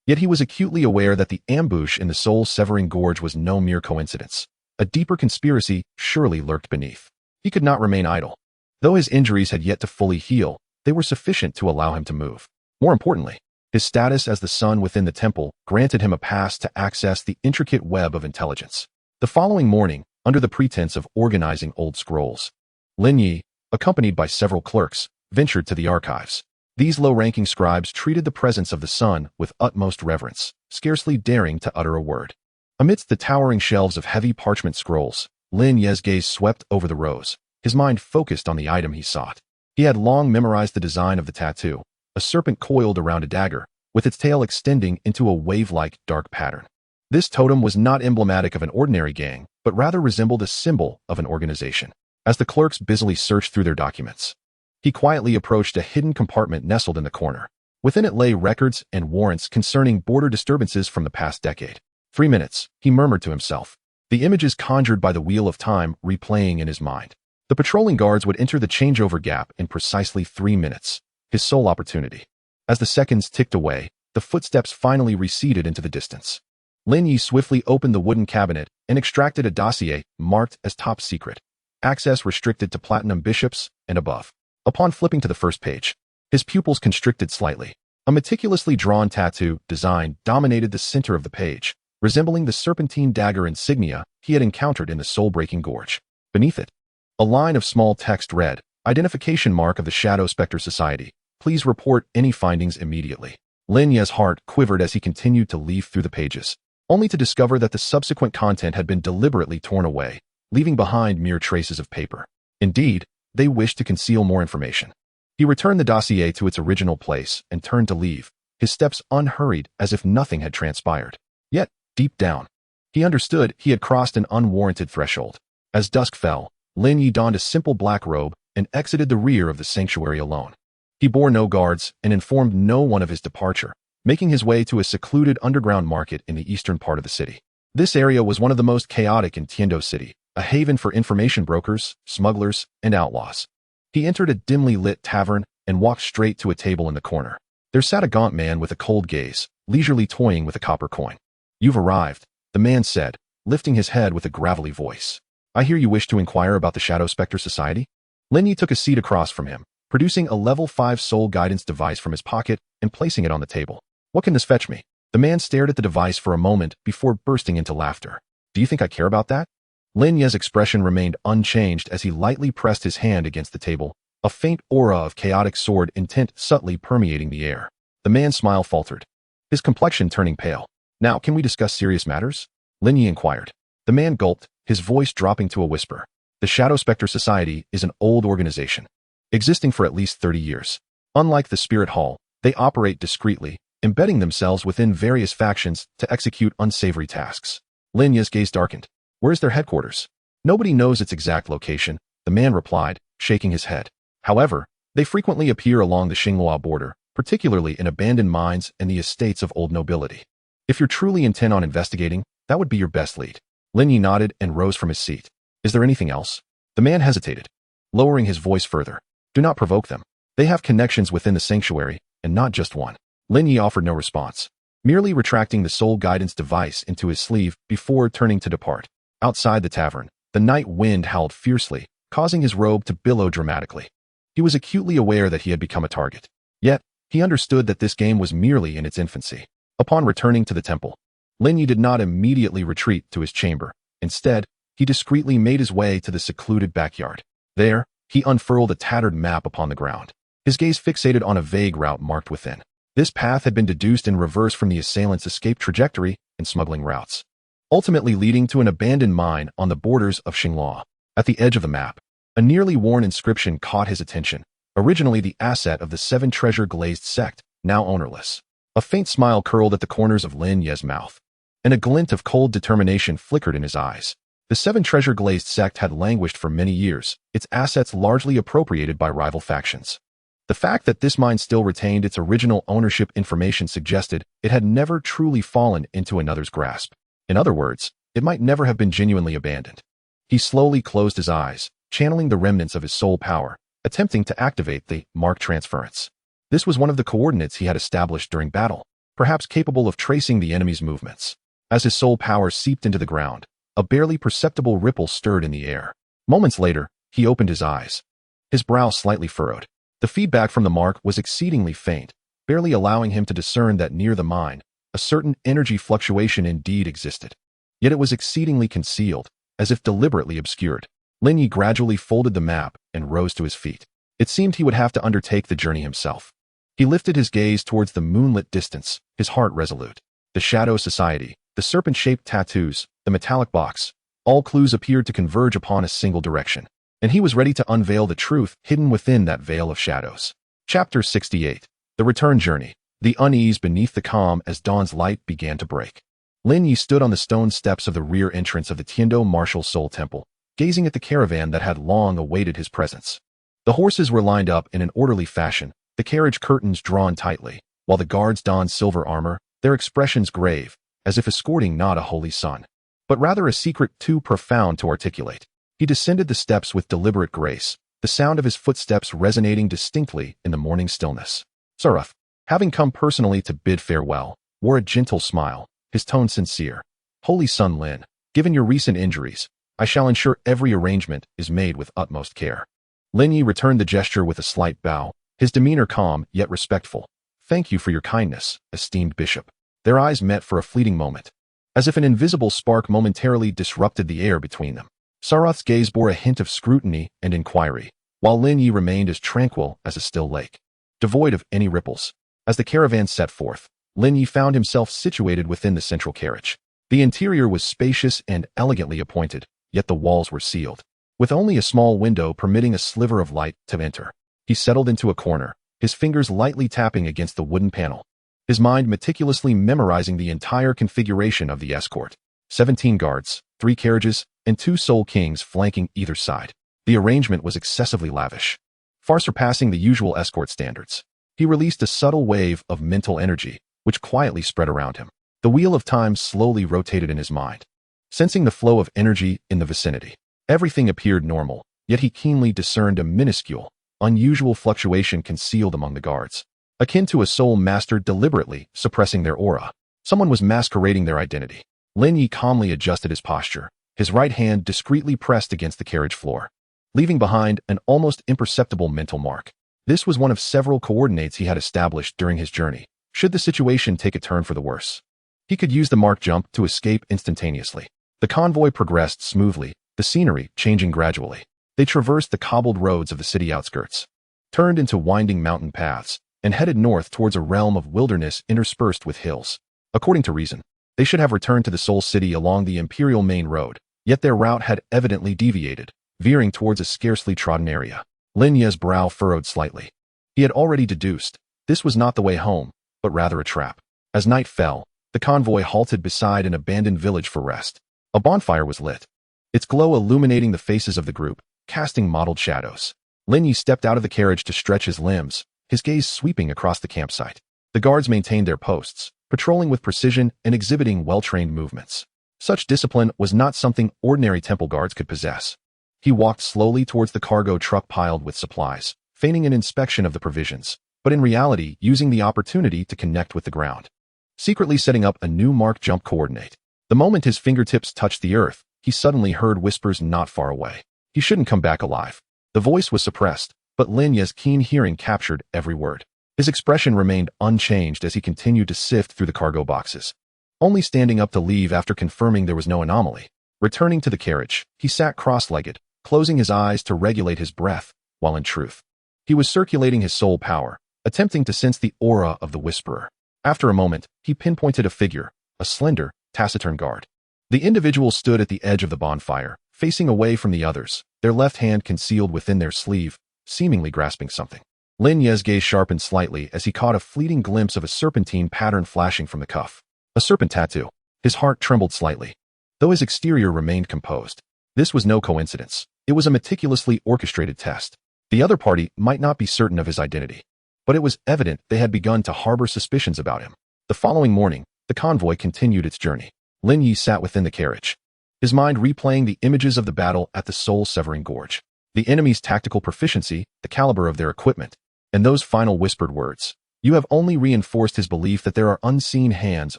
Yet he was acutely aware that the ambush in the soul-severing gorge was no mere coincidence. A deeper conspiracy surely lurked beneath. He could not remain idle. Though his injuries had yet to fully heal, they were sufficient to allow him to move. More importantly, his status as the son within the temple granted him a pass to access the intricate web of intelligence. The following morning, under the pretense of organizing old scrolls, Lin Ye, accompanied by several clerks, ventured to the archives. These low-ranking scribes treated the presence of the son with utmost reverence, scarcely daring to utter a word. Amidst the towering shelves of heavy parchment scrolls, Lin Ye's gaze swept over the rows, his mind focused on the item he sought. He had long memorized the design of the tattoo, a serpent coiled around a dagger, with its tail extending into a wave-like dark pattern. This totem was not emblematic of an ordinary gang, but rather resembled a symbol of an organization. As the clerks busily searched through their documents, he quietly approached a hidden compartment nestled in the corner. Within it lay records and warrants concerning border disturbances from the past decade. 3 minutes, he murmured to himself, the images conjured by the wheel of time replaying in his mind. The patrolling guards would enter the changeover gap in precisely 3 minutes, his sole opportunity. As the seconds ticked away, the footsteps finally receded into the distance. Lin Ye swiftly opened the wooden cabinet and extracted a dossier marked as top secret, access restricted to platinum bishops and above. Upon flipping to the first page, his pupils constricted slightly. A meticulously drawn tattoo design dominated the center of the page, resembling the serpentine dagger insignia he had encountered in the soul-breaking gorge. Beneath it, a line of small text read, Identification mark of the Shadow Spectre Society. Please report any findings immediately. Lin Ye's heart quivered as he continued to leaf through the pages, only to discover that the subsequent content had been deliberately torn away, leaving behind mere traces of paper. Indeed, they wished to conceal more information. He returned the dossier to its original place and turned to leave, his steps unhurried as if nothing had transpired. Yet, deep down, he understood he had crossed an unwarranted threshold. As dusk fell, Lin Ye donned a simple black robe and exited the rear of the sanctuary alone. He bore no guards and informed no one of his departure, making his way to a secluded underground market in the eastern part of the city. This area was one of the most chaotic in Tiando City, a haven for information brokers, smugglers, and outlaws. He entered a dimly lit tavern and walked straight to a table in the corner. There sat a gaunt man with a cold gaze, leisurely toying with a copper coin. "You've arrived," the man said, lifting his head with a gravelly voice. "I hear you wish to inquire about the Shadow Spectre Society?" Lin Ye took a seat across from him, producing a level 5 soul guidance device from his pocket and placing it on the table. "What can this fetch me?" The man stared at the device for a moment before bursting into laughter. "Do you think I care about that?" Lin Ye's expression remained unchanged as he lightly pressed his hand against the table, a faint aura of chaotic sword intent subtly permeating the air. The man's smile faltered, his complexion turning pale. "Now, can we discuss serious matters?" Lin Ye inquired. The man gulped, his voice dropping to a whisper. "The Shadow Spectre Society is an old organization, existing for at least 30 years. Unlike the Spirit Hall, they operate discreetly, embedding themselves within various factions to execute unsavory tasks." Lin Ye's gaze darkened. "Where is their headquarters?" "Nobody knows its exact location," the man replied, shaking his head. "However, they frequently appear along the Xinghua border, particularly in abandoned mines and the estates of old nobility. If you're truly intent on investigating, that would be your best lead." Lin Ye nodded and rose from his seat. "Is there anything else?" The man hesitated, lowering his voice further. "Do not provoke them. They have connections within the sanctuary, and not just one." Lin Ye offered no response, merely retracting the soul guidance device into his sleeve before turning to depart. Outside the tavern, the night wind howled fiercely, causing his robe to billow dramatically. He was acutely aware that he had become a target. Yet, he understood that this game was merely in its infancy. Upon returning to the temple, Lin Ye did not immediately retreat to his chamber. Instead, he discreetly made his way to the secluded backyard. There, he unfurled a tattered map upon the ground, his gaze fixated on a vague route marked within. This path had been deduced in reverse from the assailant's escape trajectory and smuggling routes, ultimately leading to an abandoned mine on the borders of Xinghua. At the edge of the map, a nearly worn inscription caught his attention, originally the asset of the 7 treasure glazed sect, now ownerless. A faint smile curled at the corners of Lin Ye's mouth, and a glint of cold determination flickered in his eyes. The 7 treasure glazed sect had languished for many years, its assets largely appropriated by rival factions. The fact that this mine still retained its original ownership information suggested it had never truly fallen into another's grasp. In other words, it might never have been genuinely abandoned. He slowly closed his eyes, channeling the remnants of his soul power, attempting to activate the mark transference. This was one of the coordinates he had established during battle, perhaps capable of tracing the enemy's movements. As his soul power seeped into the ground, a barely perceptible ripple stirred in the air. Moments later, he opened his eyes, his brow slightly furrowed. The feedback from the mark was exceedingly faint, barely allowing him to discern that near the mine, a certain energy fluctuation indeed existed. Yet it was exceedingly concealed, as if deliberately obscured. Lin Ye gradually folded the map and rose to his feet. It seemed he would have to undertake the journey himself. He lifted his gaze towards the moonlit distance, his heart resolute. The Shadow Society, the serpent-shaped tattoos, the metallic box, all clues appeared to converge upon a single direction, and he was ready to unveil the truth hidden within that veil of shadows. Chapter 68. The Return Journey. The unease beneath the calm as dawn's light began to break. Lin Ye stood on the stone steps of the rear entrance of the Tiando Martial Soul Temple, gazing at the caravan that had long awaited his presence. The horses were lined up in an orderly fashion, the carriage curtains drawn tightly, while the guards donned silver armor, their expressions grave, as if escorting not a holy son, but rather a secret too profound to articulate. He descended the steps with deliberate grace, the sound of his footsteps resonating distinctly in the morning stillness. Saraf, having come personally to bid farewell, wore a gentle smile, his tone sincere. "Holy Son Lin, given your recent injuries, I shall ensure every arrangement is made with utmost care." Lin Ye returned the gesture with a slight bow, his demeanor calm yet respectful. "Thank you for your kindness, esteemed bishop." Their eyes met for a fleeting moment, as if an invisible spark momentarily disrupted the air between them. Sarath's gaze bore a hint of scrutiny and inquiry, while Lin Ye remained as tranquil as a still lake, devoid of any ripples. As the caravan set forth, Lin Ye found himself situated within the central carriage. The interior was spacious and elegantly appointed, yet the walls were sealed, with only a small window permitting a sliver of light to enter. He settled into a corner, his fingers lightly tapping against the wooden panel, his mind meticulously memorizing the entire configuration of the escort. 17 guards, 3 carriages, and 2 soul kings flanking either side. The arrangement was excessively lavish, far surpassing the usual escort standards. He released a subtle wave of mental energy, which quietly spread around him. The wheel of time slowly rotated in his mind, sensing the flow of energy in the vicinity. Everything appeared normal, yet he keenly discerned a minuscule, unusual fluctuation concealed among the guards, akin to a soul master deliberately suppressing their aura. Someone was masquerading their identity. Lin Ye calmly adjusted his posture, his right hand discreetly pressed against the carriage floor, leaving behind an almost imperceptible mental mark. This was one of several coordinates he had established during his journey, should the situation take a turn for the worse. He could use the mark jump to escape instantaneously. The convoy progressed smoothly, the scenery changing gradually. They traversed the cobbled roads of the city outskirts, turned into winding mountain paths, and headed north towards a realm of wilderness interspersed with hills. According to reason, they should have returned to the Soul City along the Imperial Main Road, yet their route had evidently deviated, veering towards a scarcely trodden area. Lin Ye's brow furrowed slightly. He had already deduced this was not the way home, but rather a trap. As night fell, the convoy halted beside an abandoned village for rest. A bonfire was lit, its glow illuminating the faces of the group, casting mottled shadows. Lin Ye stepped out of the carriage to stretch his limbs, his gaze sweeping across the campsite. The guards maintained their posts, patrolling with precision and exhibiting well-trained movements. Such discipline was not something ordinary temple guards could possess. He walked slowly towards the cargo truck piled with supplies, feigning an inspection of the provisions, but in reality using the opportunity to connect with the ground, secretly setting up a new mark jump coordinate. The moment his fingertips touched the earth, he suddenly heard whispers not far away. He shouldn't come back alive. The voice was suppressed, but Lin Ye's keen hearing captured every word. His expression remained unchanged as he continued to sift through the cargo boxes, only standing up to leave after confirming there was no anomaly. Returning to the carriage, he sat cross-legged, closing his eyes to regulate his breath, while in truth, he was circulating his soul power, attempting to sense the aura of the whisperer. After a moment, he pinpointed a figure, a slender, taciturn guard. The individual stood at the edge of the bonfire, facing away from the others, their left hand concealed within their sleeve, seemingly grasping something. Lin Ye's gaze sharpened slightly as he caught a fleeting glimpse of a serpentine pattern flashing from the cuff. A serpent tattoo. His heart trembled slightly, though his exterior remained composed. This was no coincidence. It was a meticulously orchestrated test. The other party might not be certain of his identity, but it was evident they had begun to harbor suspicions about him. The following morning, the convoy continued its journey. Lin Ye sat within the carriage, his mind replaying the images of the battle at the soul-severing gorge, the enemy's tactical proficiency, the caliber of their equipment, and those final whispered words. You have only reinforced his belief that there are unseen hands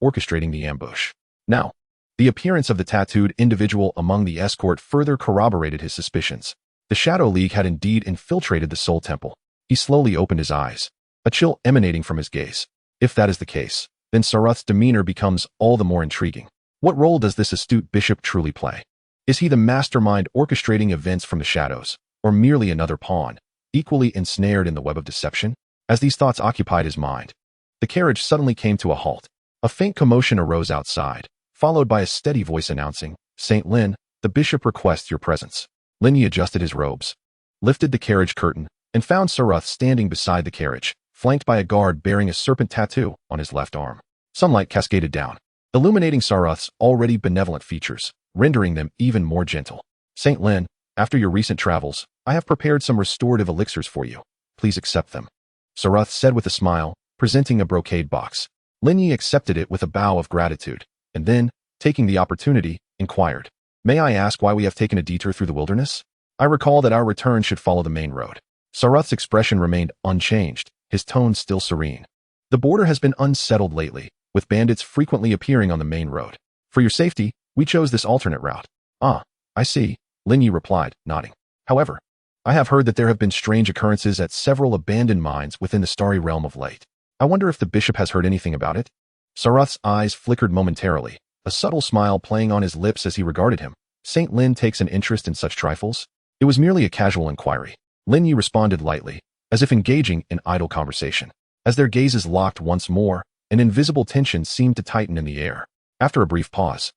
orchestrating the ambush. Now, the appearance of the tattooed individual among the escort further corroborated his suspicions. The Shadow League had indeed infiltrated the Soul Temple. He slowly opened his eyes, a chill emanating from his gaze. If that is the case, then Sarath's demeanor becomes all the more intriguing. What role does this astute bishop truly play? Is he the mastermind orchestrating events from the shadows, or merely another pawn, equally ensnared in the web of deception? As these thoughts occupied his mind, the carriage suddenly came to a halt. A faint commotion arose outside, followed by a steady voice announcing, Saint Lin, the bishop requests your presence. Lin Ye adjusted his robes, lifted the carriage curtain, and found Sarath standing beside the carriage, flanked by a guard bearing a serpent tattoo on his left arm. Sunlight cascaded down, illuminating Sarath's already benevolent features, rendering them even more gentle. Saint Lin, after your recent travels, I have prepared some restorative elixirs for you. Please accept them. Sarath said with a smile, presenting a brocade box. Lin Ye accepted it with a bow of gratitude, and then, taking the opportunity, inquired, May I ask why we have taken a detour through the wilderness? I recall that our return should follow the main road. Sarath's expression remained unchanged, his tone still serene. The border has been unsettled lately, with bandits frequently appearing on the main road. For your safety, we chose this alternate route. Ah, I see, Lin Ye replied, nodding. However, I have heard that there have been strange occurrences at several abandoned mines within the starry realm of late. I wonder if the bishop has heard anything about it? Sarath's eyes flickered momentarily, a subtle smile playing on his lips as he regarded him. Saint Lin takes an interest in such trifles? It was merely a casual inquiry. Lin Ye responded lightly, as if engaging in idle conversation. As their gazes locked once more, an invisible tension seemed to tighten in the air. After a brief pause,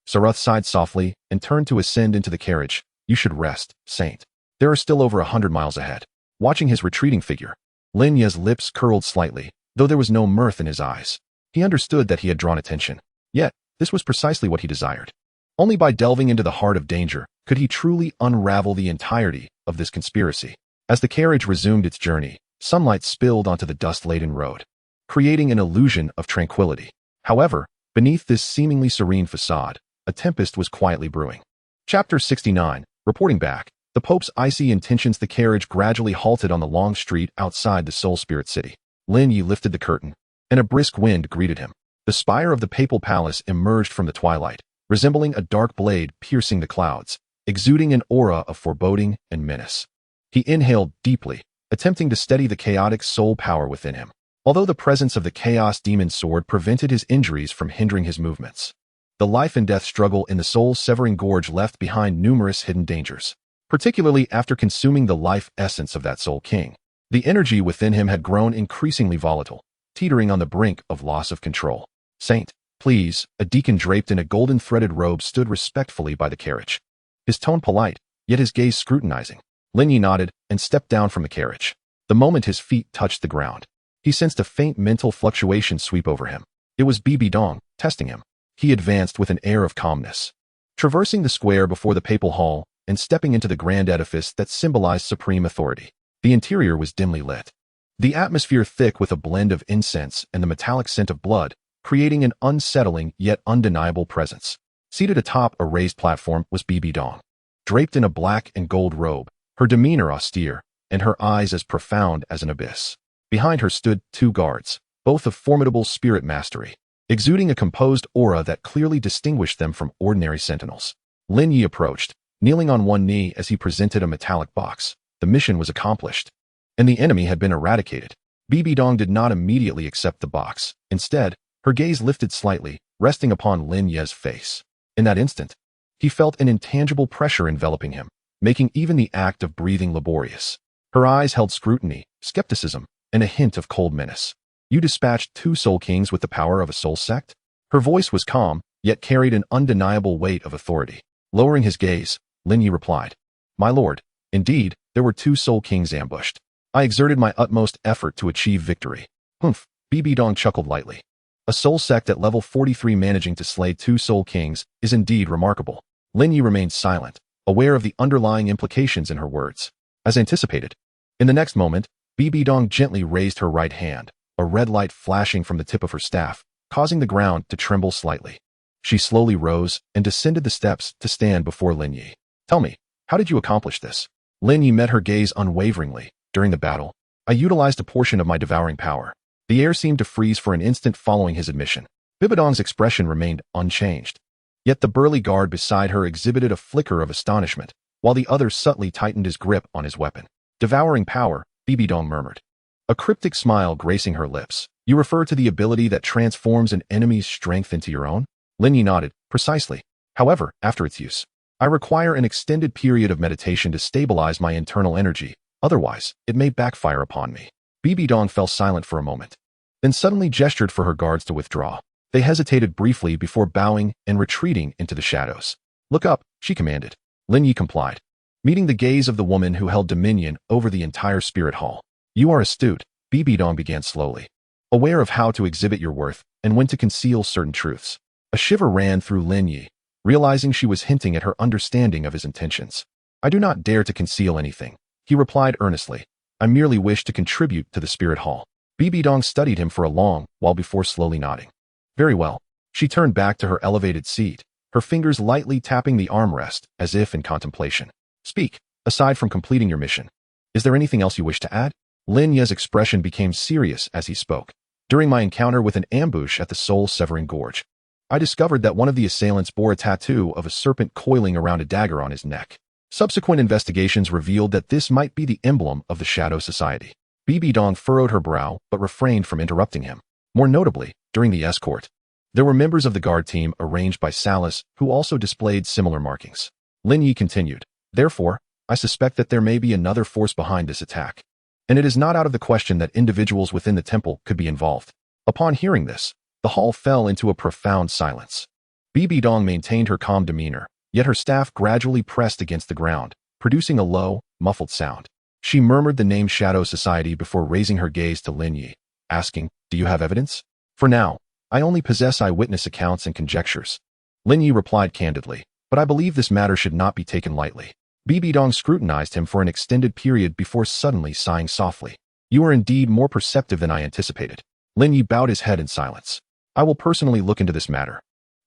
Sarath sighed softly and turned to ascend into the carriage. You should rest, Saint. There are still over 100 miles ahead. Watching his retreating figure, Lin Ye's lips curled slightly, though there was no mirth in his eyes. He understood that he had drawn attention. Yet, this was precisely what he desired. Only by delving into the heart of danger could he truly unravel the entirety of this conspiracy. As the carriage resumed its journey, sunlight spilled onto the dust-laden road, creating an illusion of tranquility. However, beneath this seemingly serene facade, a tempest was quietly brewing. Chapter 69, reporting back. The Pope's icy intentions. The carriage gradually halted on the long street outside the Soul Spirit City. Lin Ye lifted the curtain, and a brisk wind greeted him. The spire of the papal palace emerged from the twilight, resembling a dark blade piercing the clouds, exuding an aura of foreboding and menace. He inhaled deeply, attempting to steady the chaotic soul power within him, although the presence of the Chaos Demon Sword prevented his injuries from hindering his movements. The life-and-death struggle in the soul-severing gorge left behind numerous hidden dangers, particularly after consuming the life essence of that Soul King. The energy within him had grown increasingly volatile, teetering on the brink of loss of control. "Saint, please." A deacon draped in a golden-threaded robe stood respectfully by the carriage, his tone polite, yet his gaze scrutinizing. Lin Ye nodded and stepped down from the carriage. The moment his feet touched the ground, he sensed a faint mental fluctuation sweep over him. It was Bibi Dong, testing him. He advanced with an air of calmness, traversing the square before the papal hall and stepping into the grand edifice that symbolized supreme authority. The interior was dimly lit, the atmosphere thick with a blend of incense and the metallic scent of blood, creating an unsettling yet undeniable presence. Seated atop a raised platform was Bibi Dong, draped in a black and gold robe, her demeanor austere, and her eyes as profound as an abyss. Behind her stood two guards, both of formidable spirit mastery, exuding a composed aura that clearly distinguished them from ordinary sentinels. Lin Ye approached, kneeling on one knee as he presented a metallic box. The mission was accomplished, and the enemy had been eradicated. Bibi Dong did not immediately accept the box. Instead, her gaze lifted slightly, resting upon Lin Ye's face. In that instant, he felt an intangible pressure enveloping him, making even the act of breathing laborious. Her eyes held scrutiny, skepticism, and a hint of cold menace. "You dispatched 2 Soul Kings with the power of a soul sect?" Her voice was calm, yet carried an undeniable weight of authority. Lowering his gaze, Lin Ye replied, "My lord, indeed, there were 2 Soul Kings ambushed. I exerted my utmost effort to achieve victory." "Humph," Bibi Dong chuckled lightly. "A soul sect at level 43 managing to slay 2 Soul Kings is indeed remarkable." Lin Ye remained silent, aware of the underlying implications in her words. As anticipated, in the next moment, Bibi Dong gently raised her right hand, a red light flashing from the tip of her staff, causing the ground to tremble slightly. She slowly rose and descended the steps to stand before Lin Ye. "Tell me, how did you accomplish this?" Lin Ye met her gaze unwaveringly. "During the battle, I utilized a portion of my devouring power." The air seemed to freeze for an instant following his admission. Bibi Dong's expression remained unchanged. Yet the burly guard beside her exhibited a flicker of astonishment, while the other subtly tightened his grip on his weapon. "Devouring power," Bibi Dong murmured, a cryptic smile gracing her lips. "You refer to the ability that transforms an enemy's strength into your own?" Lin Ye nodded. "Precisely. However, after its use, I require an extended period of meditation to stabilize my internal energy, otherwise, it may backfire upon me." Bibi Dong fell silent for a moment, then suddenly gestured for her guards to withdraw. They hesitated briefly before bowing and retreating into the shadows. "Look up," she commanded. Lin Ye complied, meeting the gaze of the woman who held dominion over the entire spirit hall. "You are astute," Bibi Dong began slowly, aware of how to exhibit your worth and when to conceal certain truths. A shiver ran through Lin Ye, realizing she was hinting at her understanding of his intentions. "I do not dare to conceal anything," he replied earnestly. "I merely wish to contribute to the spirit hall." Bibi Dong studied him for a long while before slowly nodding. "Very well." She turned back to her elevated seat, her fingers lightly tapping the armrest as if in contemplation. "Speak. Aside from completing your mission, is there anything else you wish to add?" Lin Ye's expression became serious as he spoke. "During my encounter with an ambush at the soul-severing gorge, I discovered that one of the assailants bore a tattoo of a serpent coiling around a dagger on his neck. Subsequent investigations revealed that this might be the emblem of the Shadow Society." Bibi Dong furrowed her brow but refrained from interrupting him. More notably, during the escort, there were members of the guard team arranged by Salas who also displayed similar markings. Lin Ye continued, "Therefore, I suspect that there may be another force behind this attack, and it is not out of the question that individuals within the temple could be involved." Upon hearing this, the hall fell into a profound silence. Bibi Dong maintained her calm demeanor, yet her staff gradually pressed against the ground, producing a low, muffled sound. She murmured the name Shadow Society before raising her gaze to Lin Ye. asking, "Do you have evidence?" "For now, I only possess eyewitness accounts and conjectures." Lin Ye replied candidly, "But I believe this matter should not be taken lightly." Bibi Dong scrutinized him for an extended period before suddenly sighing softly. "You are indeed more perceptive than I anticipated." Lin Ye bowed his head in silence. "I will personally look into this matter,"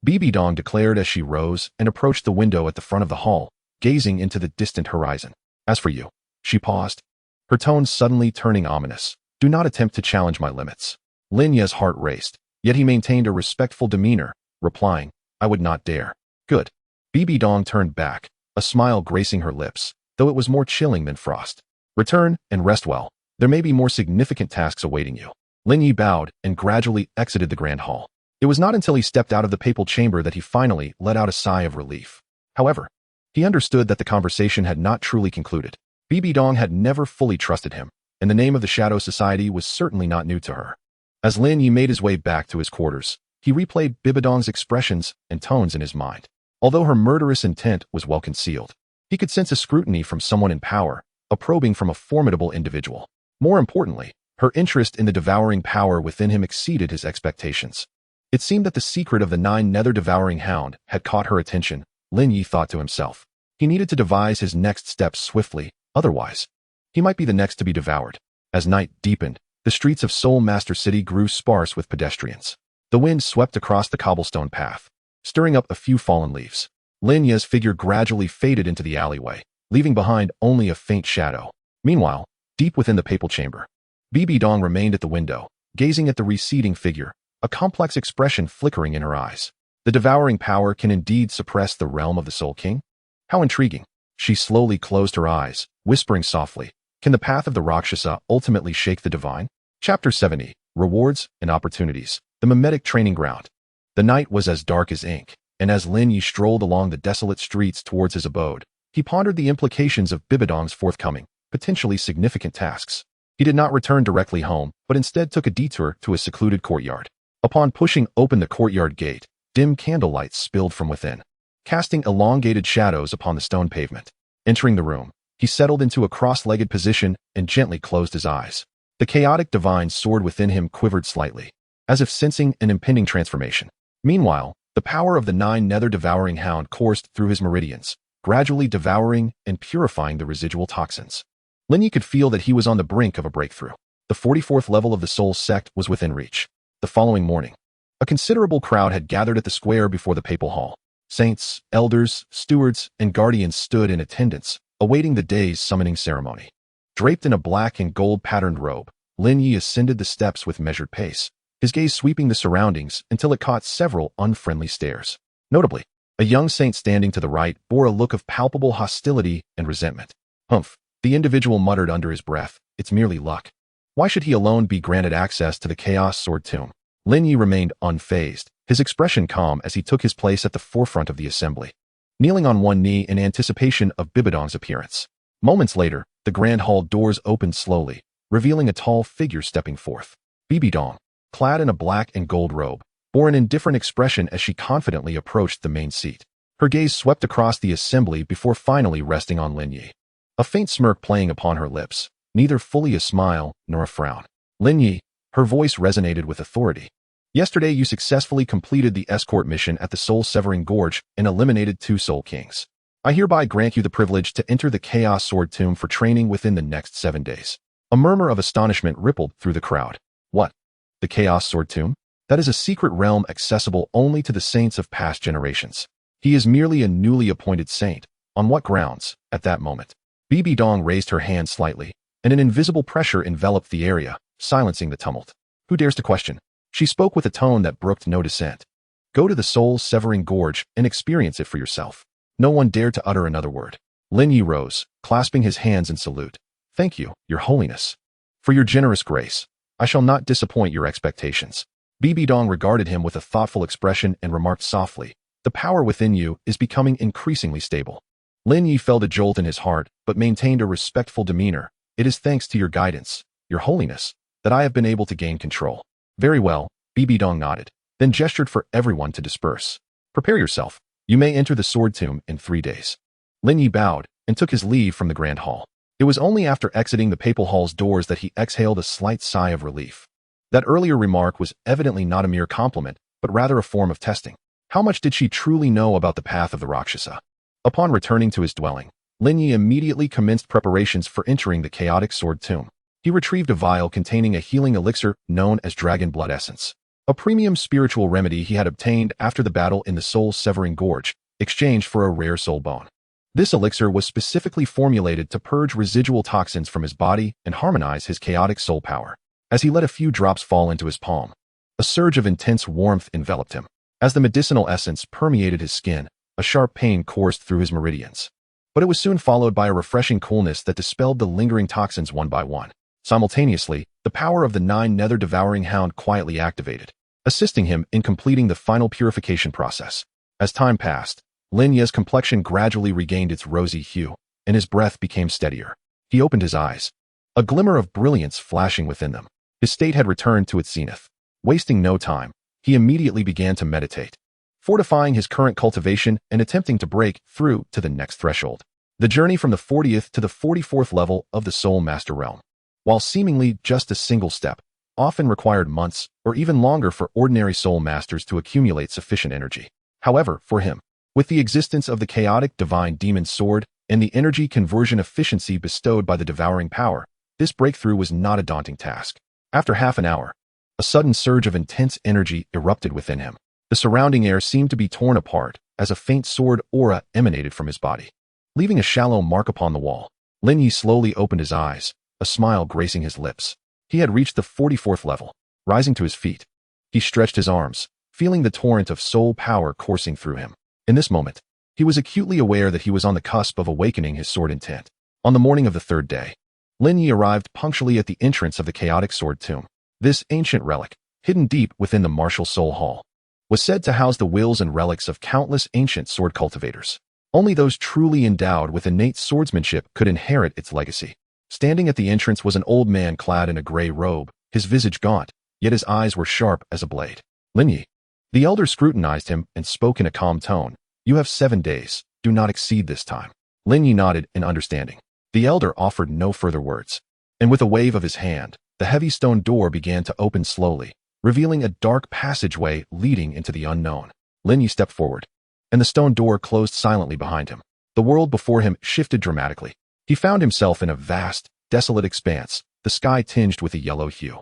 Bibi Dong declared as she rose and approached the window at the front of the hall, gazing into the distant horizon. "As for you," she paused, her tone suddenly turning ominous, "do not attempt to challenge my limits." Lin Ye's heart raced, yet he maintained a respectful demeanor, replying, "I would not dare." "Good." Bibi Dong turned back, a smile gracing her lips, though it was more chilling than frost. "Return and rest well. There may be more significant tasks awaiting you." Lin Ye bowed and gradually exited the grand hall. It was not until he stepped out of the papal chamber that he finally let out a sigh of relief. However, he understood that the conversation had not truly concluded. Bibi Dong had never fully trusted him, and the name of the Shadow Society was certainly not new to her. As Lin Ye made his way back to his quarters, he replayed Bibi Dong's expressions and tones in his mind. Although her murderous intent was well concealed, he could sense a scrutiny from someone in power, a probing from a formidable individual. More importantly, her interest in the devouring power within him exceeded his expectations. It seemed that the secret of the Nine Nether devouring hound had caught her attention, Lin Ye thought to himself. He needed to devise his next steps swiftly, otherwise, he might be the next to be devoured. As night deepened, the streets of Soul Master City grew sparse with pedestrians. The wind swept across the cobblestone path, stirring up a few fallen leaves. Lin Ye's figure gradually faded into the alleyway, leaving behind only a faint shadow. Meanwhile, deep within the papal chamber, Bibi Dong remained at the window, gazing at the receding figure, a complex expression flickering in her eyes. The devouring power can indeed suppress the realm of the Soul King? How intriguing. She slowly closed her eyes, whispering softly, "Can the path of the Rakshasa ultimately shake the divine?" Chapter 70, Rewards and Opportunities, the Mimetic Training Ground. The night was as dark as ink, and as Lin Ye strolled along the desolate streets towards his abode, he pondered the implications of Bibi Dong's forthcoming, potentially significant tasks. He did not return directly home, but instead took a detour to a secluded courtyard. Upon pushing open the courtyard gate, dim candlelight spilled from within, casting elongated shadows upon the stone pavement. Entering the room, he settled into a cross-legged position and gently closed his eyes. The chaotic divine sword within him quivered slightly, as if sensing an impending transformation. Meanwhile, the power of the Nine Nether devouring hound coursed through his meridians, gradually devouring and purifying the residual toxins. Lin Ye could feel that he was on the brink of a breakthrough. The 44th level of the Soul Sect was within reach. The following morning, a considerable crowd had gathered at the square before the papal hall. Saints, elders, stewards, and guardians stood in attendance, awaiting the day's summoning ceremony. Draped in a black and gold-patterned robe, Lin Ye ascended the steps with measured pace, his gaze sweeping the surroundings until it caught several unfriendly stares. Notably, a young saint standing to the right bore a look of palpable hostility and resentment. "Humph," the individual muttered under his breath, "it's merely luck. Why should he alone be granted access to the Chaos Sword Tomb?" Lin Ye remained unfazed, his expression calm as he took his place at the forefront of the assembly, kneeling on one knee in anticipation of Bibi Dong's appearance. Moments later, the grand hall doors opened slowly, revealing a tall figure stepping forth. Bibi Dong, clad in a black and gold robe, bore an indifferent expression as she confidently approached the main seat. Her gaze swept across the assembly before finally resting on Lin Ye, a faint smirk playing upon her lips, neither fully a smile nor a frown. "Lin Ye," her voice resonated with authority. "Yesterday you successfully completed the escort mission at the Soul-Severing Gorge and eliminated 2 Soul Kings. I hereby grant you the privilege to enter the Chaos Sword Tomb for training within the next 7 days." A murmur of astonishment rippled through the crowd. "What? The Chaos Sword Tomb? That is a secret realm accessible only to the saints of past generations. He is merely a newly appointed saint. On what grounds?" At that moment, Bibi Dong raised her hand slightly, and an invisible pressure enveloped the area, silencing the tumult. "Who dares to question?" She spoke with a tone that brooked no dissent. "Go to the Soul-Severing Gorge and experience it for yourself." No one dared to utter another word. Lin Ye rose, clasping his hands in salute. "Thank you, Your Holiness. For your generous grace, I shall not disappoint your expectations." Bibi Dong regarded him with a thoughtful expression and remarked softly, "The power within you is becoming increasingly stable." Lin Ye felt a jolt in his heart, but maintained a respectful demeanor. "It is thanks to your guidance, Your Holiness, that I have been able to gain control." "Very well," Bibi Dong nodded, then gestured for everyone to disperse. "Prepare yourself. You may enter the Sword Tomb in 3 days." Lin Ye bowed and took his leave from the Grand Hall. It was only after exiting the Papal Hall's doors that he exhaled a slight sigh of relief. That earlier remark was evidently not a mere compliment, but rather a form of testing. How much did she truly know about the path of the Rakshasa? Upon returning to his dwelling, Lin Ye immediately commenced preparations for entering the chaotic sword tomb. He retrieved a vial containing a healing elixir known as dragon blood essence, a premium spiritual remedy he had obtained after the battle in the soul-severing gorge, exchanged for a rare soul bone. This elixir was specifically formulated to purge residual toxins from his body and harmonize his chaotic soul power. As he let a few drops fall into his palm, a surge of intense warmth enveloped him. As the medicinal essence permeated his skin, a sharp pain coursed through his meridians. But it was soon followed by a refreshing coolness that dispelled the lingering toxins one by one. Simultaneously, the power of the Nine Nether devouring hound quietly activated, assisting him in completing the final purification process. As time passed, Lin Ye's complexion gradually regained its rosy hue, and his breath became steadier. He opened his eyes, a glimmer of brilliance flashing within them. His state had returned to its zenith. Wasting no time, he immediately began to meditate, fortifying his current cultivation and attempting to break through to the next threshold. The journey from the 40th to the 44th level of the Soul Master realm, while seemingly just a single step, often required months or even longer for ordinary soul masters to accumulate sufficient energy. However, for him, with the existence of the chaotic divine demon sword and the energy conversion efficiency bestowed by the devouring power, this breakthrough was not a daunting task. After half an hour, a sudden surge of intense energy erupted within him. The surrounding air seemed to be torn apart as a faint sword aura emanated from his body, leaving a shallow mark upon the wall. Lin Ye slowly opened his eyes, a smile gracing his lips. He had reached the 44th level. Rising to his feet, he stretched his arms, feeling the torrent of soul power coursing through him. In this moment, he was acutely aware that he was on the cusp of awakening his sword intent. On the morning of the third day, Lin Ye arrived punctually at the entrance of the chaotic sword tomb. This ancient relic, hidden deep within the martial soul hall, was said to house the wills and relics of countless ancient sword cultivators. Only those truly endowed with innate swordsmanship could inherit its legacy. Standing at the entrance was an old man clad in a gray robe, his visage gaunt, yet his eyes were sharp as a blade. Lin Ye. The elder scrutinized him and spoke in a calm tone. You have 7 days. Do not exceed this time. Lin Ye nodded in understanding. The elder offered no further words, and with a wave of his hand, the heavy stone door began to open slowly, revealing a dark passageway leading into the unknown. Lin Ye stepped forward, and the stone door closed silently behind him. The world before him shifted dramatically. He found himself in a vast, desolate expanse, the sky tinged with a yellow hue,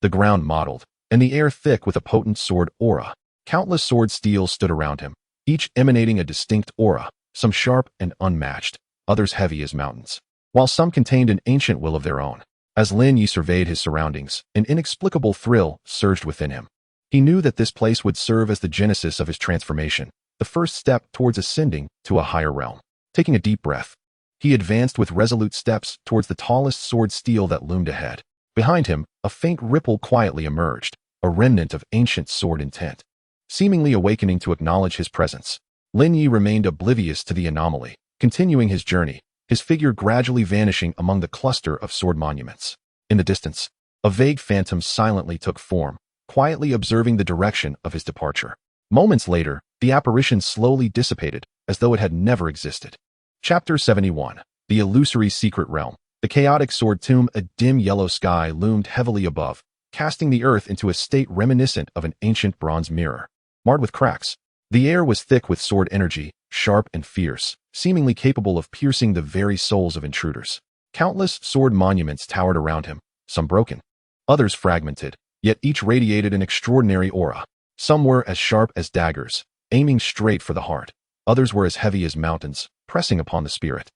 the ground mottled, and the air thick with a potent sword aura. Countless sword steels stood around him, each emanating a distinct aura, some sharp and unmatched, others heavy as mountains, while some contained an ancient will of their own. As Lin Ye surveyed his surroundings, an inexplicable thrill surged within him. He knew that this place would serve as the genesis of his transformation, the first step towards ascending to a higher realm. Taking a deep breath, he advanced with resolute steps towards the tallest sword steel that loomed ahead. Behind him, a faint ripple quietly emerged, a remnant of ancient sword intent, seemingly awakening to acknowledge his presence. Lin Ye remained oblivious to the anomaly, continuing his journey, his figure gradually vanishing among the cluster of sword monuments. In the distance, a vague phantom silently took form, quietly observing the direction of his departure. Moments later, the apparition slowly dissipated, as though it had never existed. Chapter 71. The Illusory Secret Realm. The chaotic sword tomb, a dim yellow sky loomed heavily above, casting the earth into a state reminiscent of an ancient bronze mirror, marred with cracks. The air was thick with sword energy, sharp and fierce, seemingly capable of piercing the very souls of intruders. Countless sword monuments towered around him, some broken, others fragmented, yet each radiated an extraordinary aura. Some were as sharp as daggers, aiming straight for the heart. Others were as heavy as mountains, pressing upon the spirit.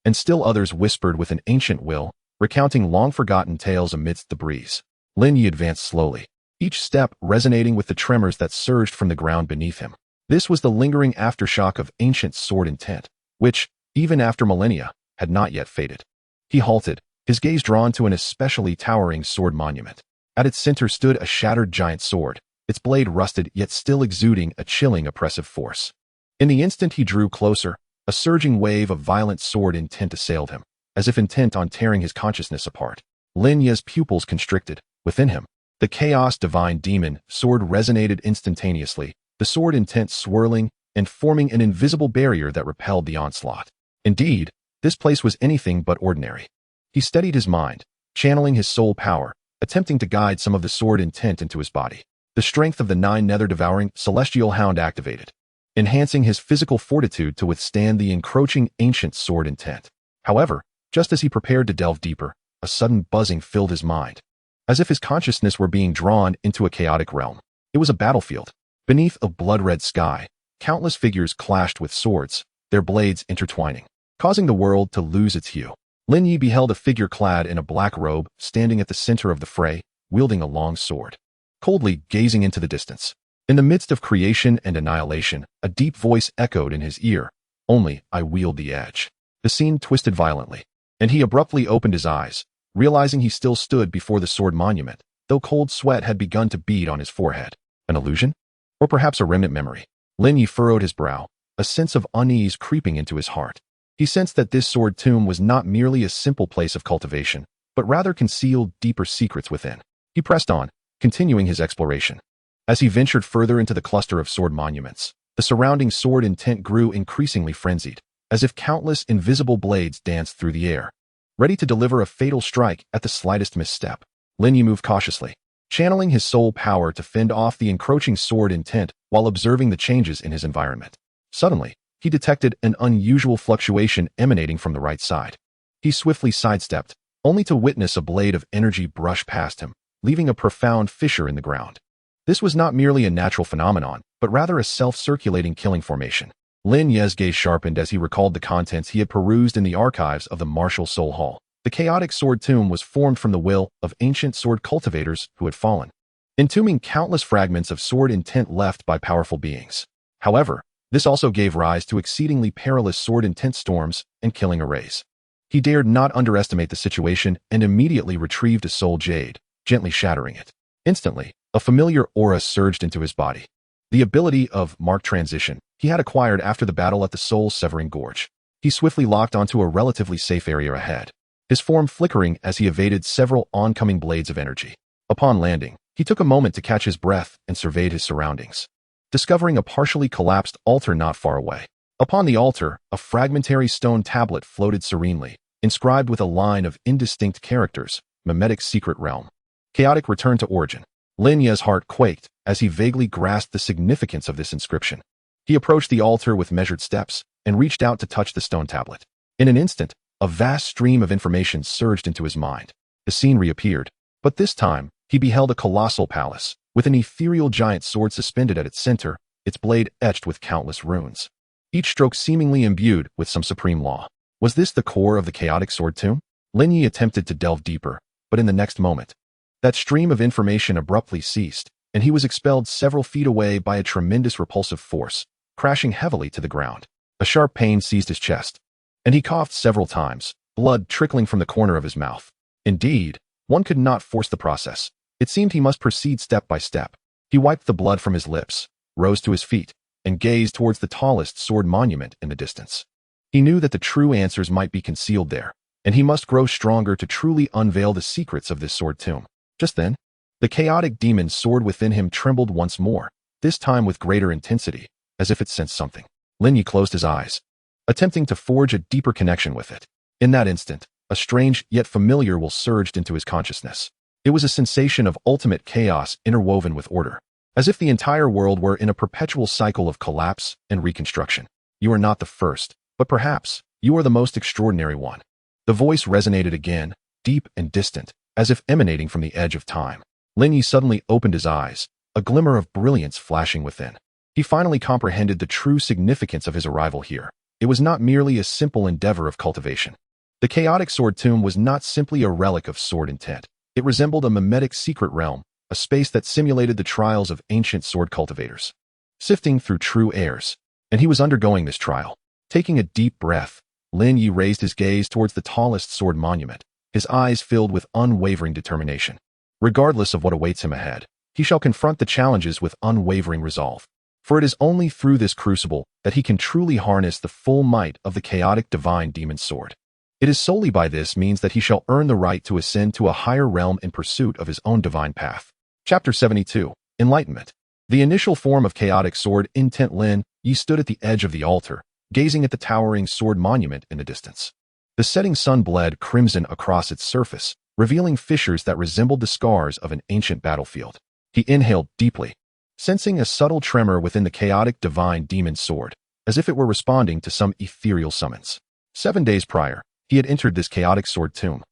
And still others whispered with an ancient will, recounting long-forgotten tales amidst the breeze. Lin Ye advanced slowly, each step resonating with the tremors that surged from the ground beneath him. This was the lingering aftershock of ancient sword intent, which, even after millennia, had not yet faded. He halted, his gaze drawn to an especially towering sword monument. At its center stood a shattered giant sword, its blade rusted yet still exuding a chilling oppressive force. In the instant he drew closer, a surging wave of violent sword intent assailed him, as if intent on tearing his consciousness apart. Lin Ye's pupils constricted. Within him, the chaos divine demon sword resonated instantaneously, the sword intent swirling and forming an invisible barrier that repelled the onslaught. Indeed, this place was anything but ordinary. He steadied his mind, channeling his soul power, attempting to guide some of the sword intent into his body. The strength of the Nine Nether devouring celestial hound activated, enhancing his physical fortitude to withstand the encroaching ancient sword intent. However, just as he prepared to delve deeper, a sudden buzzing filled his mind, as if his consciousness were being drawn into a chaotic realm. It was a battlefield. Beneath a blood-red sky, countless figures clashed with swords, their blades intertwining, causing the world to lose its hue. Lin Ye beheld a figure clad in a black robe standing at the center of the fray, wielding a long sword, coldly gazing into the distance. In the midst of creation and annihilation, a deep voice echoed in his ear, "Only I wield the edge." The scene twisted violently, and he abruptly opened his eyes, realizing he still stood before the sword monument, though cold sweat had begun to bead on his forehead. An illusion? Or perhaps a remnant memory? Lin Ye furrowed his brow, a sense of unease creeping into his heart. He sensed that this sword tomb was not merely a simple place of cultivation, but rather concealed deeper secrets within. He pressed on, continuing his exploration. As he ventured further into the cluster of sword monuments, the surrounding sword intent grew increasingly frenzied, as if countless invisible blades danced through the air, ready to deliver a fatal strike at the slightest misstep. Lin Ye moved cautiously, channeling his soul power to fend off the encroaching sword intent while observing the changes in his environment. Suddenly, he detected an unusual fluctuation emanating from the right side. He swiftly sidestepped, only to witness a blade of energy brush past him, leaving a profound fissure in the ground. This was not merely a natural phenomenon, but rather a self-circulating killing formation. Lin Ye's gaze sharpened as he recalled the contents he had perused in the archives of the martial soul hall. The chaotic sword tomb was formed from the will of ancient sword cultivators who had fallen, entombing countless fragments of sword intent left by powerful beings. However, this also gave rise to exceedingly perilous sword intent storms and killing arrays. He dared not underestimate the situation and immediately retrieved a soul jade, gently shattering it. Instantly, a familiar aura surged into his body. The ability of mark transition he had acquired after the battle at the soul-severing gorge. He swiftly locked onto a relatively safe area ahead, his form flickering as he evaded several oncoming blades of energy. Upon landing, he took a moment to catch his breath and surveyed his surroundings, discovering a partially collapsed altar not far away. Upon the altar, a fragmentary stone tablet floated serenely, inscribed with a line of indistinct characters, mimetic secret realm. Chaotic return to origin. Lin Ye's heart quaked as he vaguely grasped the significance of this inscription. He approached the altar with measured steps and reached out to touch the stone tablet. In an instant, a vast stream of information surged into his mind. The scene reappeared, but this time, he beheld a colossal palace, with an ethereal giant sword suspended at its center, its blade etched with countless runes, each stroke seemingly imbued with some supreme law. Was this the core of the chaotic sword tomb? Lin Ye attempted to delve deeper, but in the next moment, that stream of information abruptly ceased, and he was expelled several feet away by a tremendous repulsive force, crashing heavily to the ground. A sharp pain seized his chest, and he coughed several times, blood trickling from the corner of his mouth. Indeed, one could not force the process. It seemed he must proceed step by step. He wiped the blood from his lips, rose to his feet, and gazed towards the tallest sword monument in the distance. He knew that the true answers might be concealed there, and he must grow stronger to truly unveil the secrets of this sword tomb. Just then, the chaotic demon sword within him trembled once more, this time with greater intensity, as if it sensed something. Lin Ye closed his eyes, attempting to forge a deeper connection with it. In that instant, a strange yet familiar will surged into his consciousness. It was a sensation of ultimate chaos interwoven with order, as if the entire world were in a perpetual cycle of collapse and reconstruction. You are not the first, but perhaps you are the most extraordinary one. The voice resonated again, deep and distant, as if emanating from the edge of time. Lin Ye suddenly opened his eyes, a glimmer of brilliance flashing within. He finally comprehended the true significance of his arrival here. It was not merely a simple endeavor of cultivation. The chaotic sword tomb was not simply a relic of sword intent. It resembled a mimetic secret realm, a space that simulated the trials of ancient sword cultivators, sifting through true heirs. And he was undergoing this trial. Taking a deep breath, Lin Ye raised his gaze towards the tallest sword monument, his eyes filled with unwavering determination. Regardless of what awaits him ahead, he shall confront the challenges with unwavering resolve. For it is only through this crucible that he can truly harness the full might of the chaotic divine demon sword. It is solely by this means that he shall earn the right to ascend to a higher realm in pursuit of his own divine path. Chapter 72. Enlightenment. The initial form of chaotic sword intent Lin Ye stood at the edge of the altar, gazing at the towering sword monument in the distance. The setting sun bled crimson across its surface, revealing fissures that resembled the scars of an ancient battlefield. He inhaled deeply, sensing a subtle tremor within the chaotic divine demon sword, as if it were responding to some ethereal summons. 7 days prior, he had entered this chaotic sword tomb.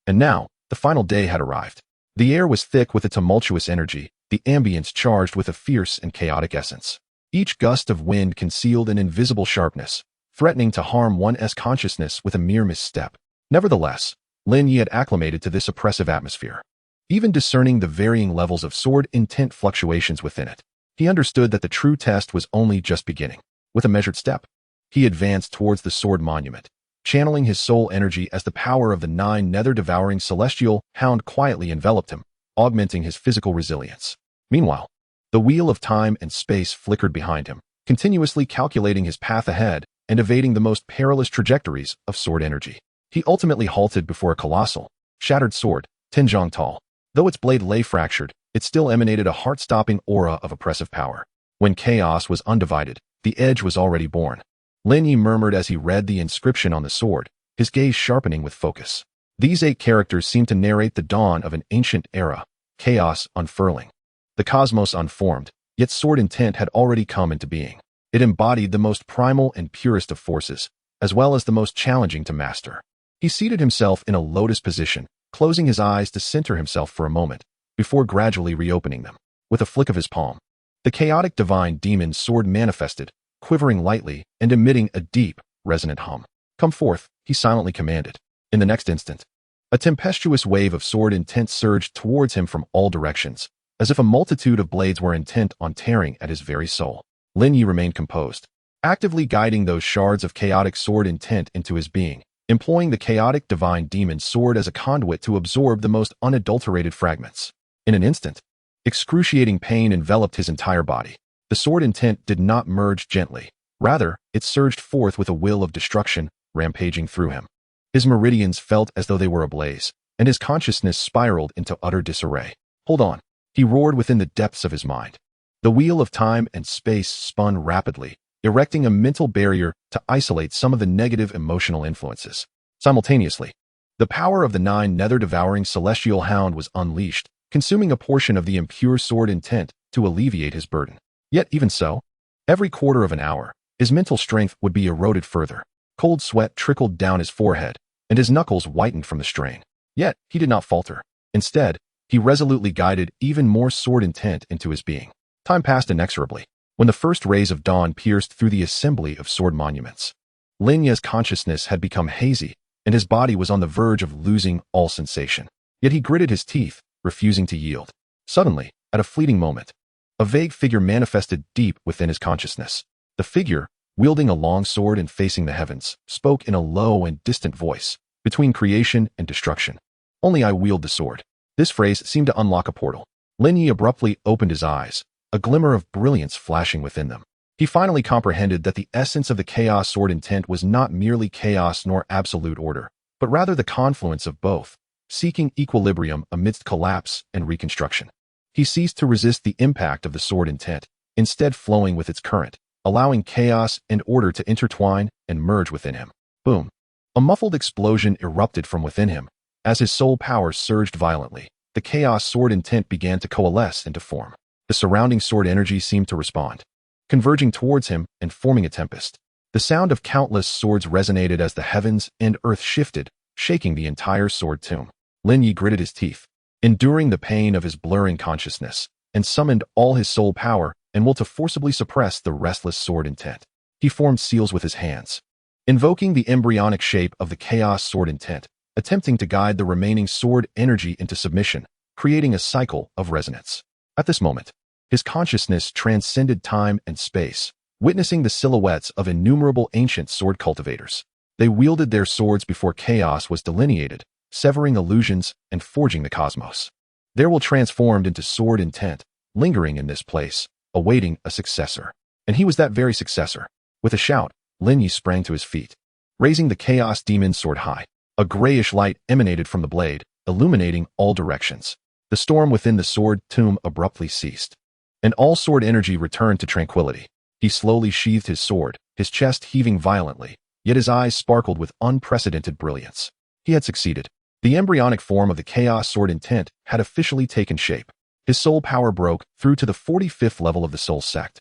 And now, the final day had arrived. The air was thick with a tumultuous energy, the ambience charged with a fierce and chaotic essence. Each gust of wind concealed an invisible sharpness, threatening to harm one's consciousness with a mere misstep. Nevertheless, Lin Ye had acclimated to this oppressive atmosphere. Even discerning the varying levels of sword intent fluctuations within it, he understood that the true test was only just beginning. With a measured step, he advanced towards the sword monument, channeling his soul energy as the power of the Nine Nether devouring celestial hound quietly enveloped him, augmenting his physical resilience. Meanwhile, the wheel of time and space flickered behind him, continuously calculating his path ahead and evading the most perilous trajectories of sword energy. He ultimately halted before a colossal, shattered sword, 10 zhang tall. Though its blade lay fractured, it still emanated a heart-stopping aura of oppressive power. When chaos was undivided, the edge was already born. Lin Ye murmured as he read the inscription on the sword, his gaze sharpening with focus. These 8 characters seemed to narrate the dawn of an ancient era, chaos unfurling. The cosmos unformed, yet sword intent had already come into being. It embodied the most primal and purest of forces, as well as the most challenging to master. He seated himself in a lotus position, closing his eyes to center himself for a moment, before gradually reopening them. With a flick of his palm, the chaotic divine demon sword manifested, quivering lightly and emitting a deep, resonant hum. "Come forth," he silently commanded. In the next instant, a tempestuous wave of sword intent surged towards him from all directions, as if a multitude of blades were intent on tearing at his very soul. Lin Ye remained composed, actively guiding those shards of chaotic sword intent into his being, employing the chaotic divine demon sword as a conduit to absorb the most unadulterated fragments. In an instant, excruciating pain enveloped his entire body. The sword intent did not merge gently. Rather, it surged forth with a will of destruction, rampaging through him. His meridians felt as though they were ablaze, and his consciousness spiraled into utter disarray. "Hold on," he roared within the depths of his mind. The wheel of time and space spun rapidly, erecting a mental barrier to isolate some of the negative emotional influences. Simultaneously, the power of the Nine Nether devouring celestial hound was unleashed, consuming a portion of the impure sword intent to alleviate his burden. Yet even so, every quarter of an hour, his mental strength would be eroded further. Cold sweat trickled down his forehead, and his knuckles whitened from the strain. Yet he did not falter. Instead, he resolutely guided even more sword intent into his being. Time passed inexorably. When the first rays of dawn pierced through the assembly of sword monuments, Lin Ye's consciousness had become hazy, and his body was on the verge of losing all sensation. Yet he gritted his teeth, refusing to yield. Suddenly, at a fleeting moment, a vague figure manifested deep within his consciousness. The figure, wielding a long sword and facing the heavens, spoke in a low and distant voice, "Between creation and destruction, only I wield the sword." This phrase seemed to unlock a portal. Lin Ye abruptly opened his eyes, a glimmer of brilliance flashing within them. He finally comprehended that the essence of the chaos sword intent was not merely chaos nor absolute order, but rather the confluence of both, seeking equilibrium amidst collapse and reconstruction. He ceased to resist the impact of the sword intent, instead flowing with its current, allowing chaos and order to intertwine and merge within him. Boom! A muffled explosion erupted from within him. As his soul power surged violently, the chaos sword intent began to coalesce into form. The surrounding sword energy seemed to respond, converging towards him and forming a tempest. The sound of countless swords resonated as the heavens and earth shifted, shaking the entire sword tomb. Lin Ye gritted his teeth, enduring the pain of his blurring consciousness, and summoned all his soul power and will to forcibly suppress the restless sword intent. He formed seals with his hands, invoking the embryonic shape of the chaos sword intent, attempting to guide the remaining sword energy into submission, creating a cycle of resonance. At this moment, his consciousness transcended time and space, witnessing the silhouettes of innumerable ancient sword cultivators. They wielded their swords before chaos was delineated, severing illusions and forging the cosmos. Their will transformed into sword intent, lingering in this place, awaiting a successor. And he was that very successor. With a shout, Lin Ye sprang to his feet, raising the chaos demon sword high. A grayish light emanated from the blade, illuminating all directions. The storm within the sword tomb abruptly ceased, and all sword energy returned to tranquility. He slowly sheathed his sword, his chest heaving violently, yet his eyes sparkled with unprecedented brilliance. He had succeeded. The embryonic form of the Chaos Sword Intent had officially taken shape. His soul power broke through to the 45th level of the soul sect.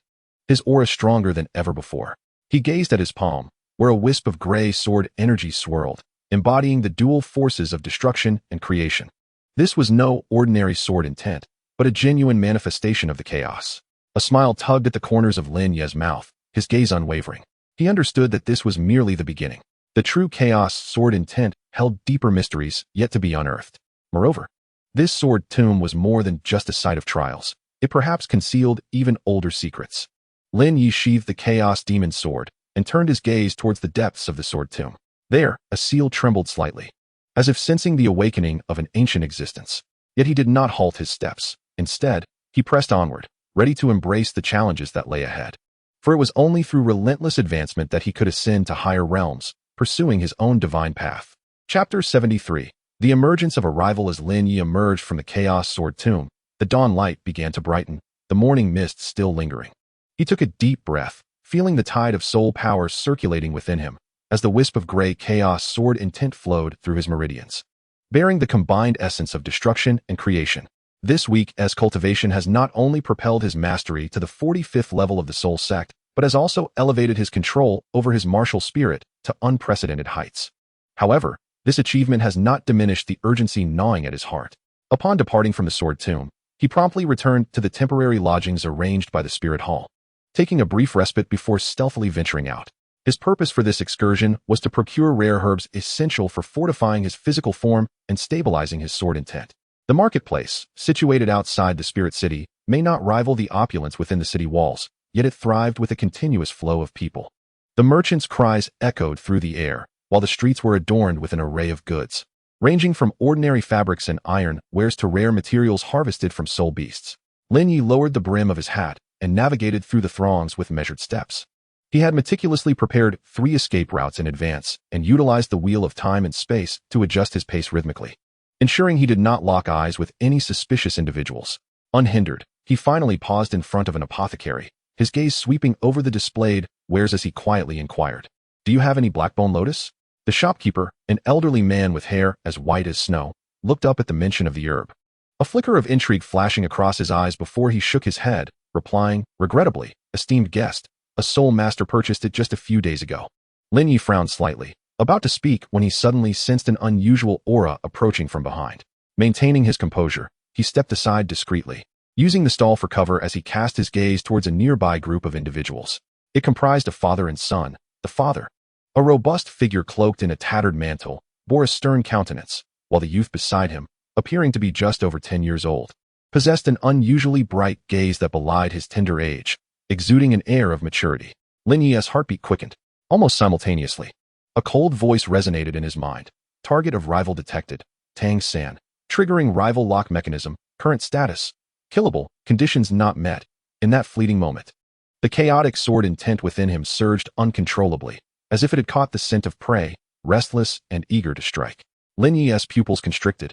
His aura stronger than ever before. He gazed at his palm, where a wisp of gray sword energy swirled, embodying the dual forces of destruction and creation. This was no ordinary sword intent, but a genuine manifestation of the chaos. A smile tugged at the corners of Lin Ye's mouth, his gaze unwavering. He understood that this was merely the beginning. The true chaos sword intent held deeper mysteries yet to be unearthed. Moreover, this sword tomb was more than just a site of trials. It perhaps concealed even older secrets. Lin Ye sheathed the chaos demon sword and turned his gaze towards the depths of the sword tomb. There, a seal trembled slightly, as if sensing the awakening of an ancient existence. Yet he did not halt his steps. Instead, he pressed onward, ready to embrace the challenges that lay ahead. For it was only through relentless advancement that he could ascend to higher realms, pursuing his own divine path. Chapter 73. The emergence of a rival. As Lin Ye emerged from the Chaos Sword Tomb, the dawn light began to brighten, the morning mist still lingering. He took a deep breath, feeling the tide of soul power circulating within him, as the wisp of gray Chaos Sword Intent flowed through his meridians, bearing the combined essence of destruction and creation. This week's cultivation has not only propelled his mastery to the 45th level of the soul sect, but has also elevated his control over his martial spirit to unprecedented heights. However, this achievement has not diminished the urgency gnawing at his heart. Upon departing from the Sword Tomb, he promptly returned to the temporary lodgings arranged by the Spirit Hall, taking a brief respite before stealthily venturing out. His purpose for this excursion was to procure rare herbs essential for fortifying his physical form and stabilizing his sword intent. The marketplace, situated outside the Spirit City, may not rival the opulence within the city walls, yet it thrived with a continuous flow of people. The merchants' cries echoed through the air, while the streets were adorned with an array of goods, ranging from ordinary fabrics and iron wares to rare materials harvested from soul beasts. Lin Ye lowered the brim of his hat and navigated through the throngs with measured steps. He had meticulously prepared 3 escape routes in advance and utilized the wheel of time and space to adjust his pace rhythmically, ensuring he did not lock eyes with any suspicious individuals. Unhindered, he finally paused in front of an apothecary, his gaze sweeping over the displayed wares as he quietly inquired, "Do you have any blackbone lotus?" The shopkeeper, an elderly man with hair as white as snow, looked up at the mention of the herb, a flicker of intrigue flashing across his eyes before he shook his head, replying, "Regrettably, esteemed guest, a soul master purchased it just a few days ago." Lin Ye frowned slightly, about to speak when he suddenly sensed an unusual aura approaching from behind. Maintaining his composure, he stepped aside discreetly, using the stall for cover as he cast his gaze towards a nearby group of individuals. It comprised a father and son. The father, a robust figure cloaked in a tattered mantle, bore a stern countenance, while the youth beside him, appearing to be just over 10 years old, possessed an unusually bright gaze that belied his tender age, exuding an air of maturity. Lin Ye's heartbeat quickened, almost simultaneously. A cold voice resonated in his mind. Target of rival detected. Tang San. Triggering rival lock mechanism. Current status. Killable. Conditions not met. In that fleeting moment, the chaotic sword intent within him surged uncontrollably, as if it had caught the scent of prey, restless and eager to strike. Lin Ye's pupils constricted,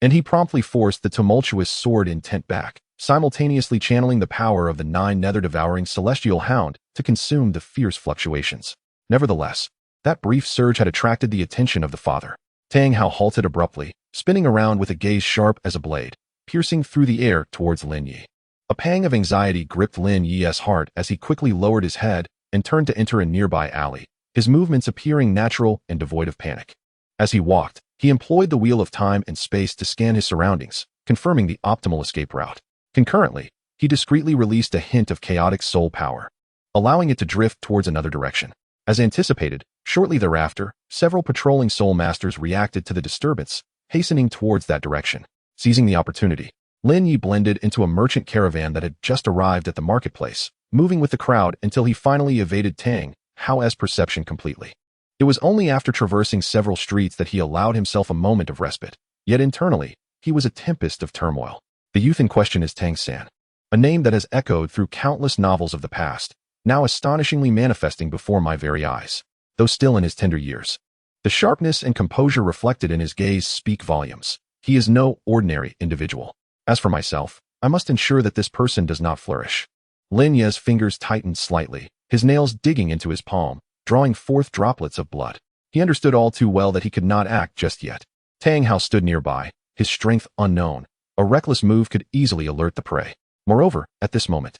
and he promptly forced the tumultuous sword intent back, simultaneously channeling the power of the Nine Nether devouring celestial hound to consume the fierce fluctuations. Nevertheless, that brief surge had attracted the attention of the father. Tang Hao halted abruptly, spinning around with a gaze sharp as a blade, piercing through the air towards Lin Ye. A pang of anxiety gripped Lin Ye's heart as he quickly lowered his head and turned to enter a nearby alley, his movements appearing natural and devoid of panic. As he walked, he employed the wheel of time and space to scan his surroundings, confirming the optimal escape route. Concurrently, he discreetly released a hint of chaotic soul power, allowing it to drift towards another direction. As anticipated, shortly thereafter, several patrolling soul masters reacted to the disturbance, hastening towards that direction. Seizing the opportunity, Lin Ye blended into a merchant caravan that had just arrived at the marketplace, moving with the crowd until he finally evaded Tang Hao's perception completely. It was only after traversing several streets that he allowed himself a moment of respite, yet internally, he was a tempest of turmoil. The youth in question is Tang San, a name that has echoed through countless novels of the past, now astonishingly manifesting before my very eyes, though still in his tender years. The sharpness and composure reflected in his gaze speak volumes. He is no ordinary individual. As for myself, I must ensure that this person does not flourish. Lin Ye's fingers tightened slightly, his nails digging into his palm, drawing forth droplets of blood. He understood all too well that he could not act just yet. Tang Hao stood nearby, his strength unknown. A reckless move could easily alert the prey. Moreover, at this moment,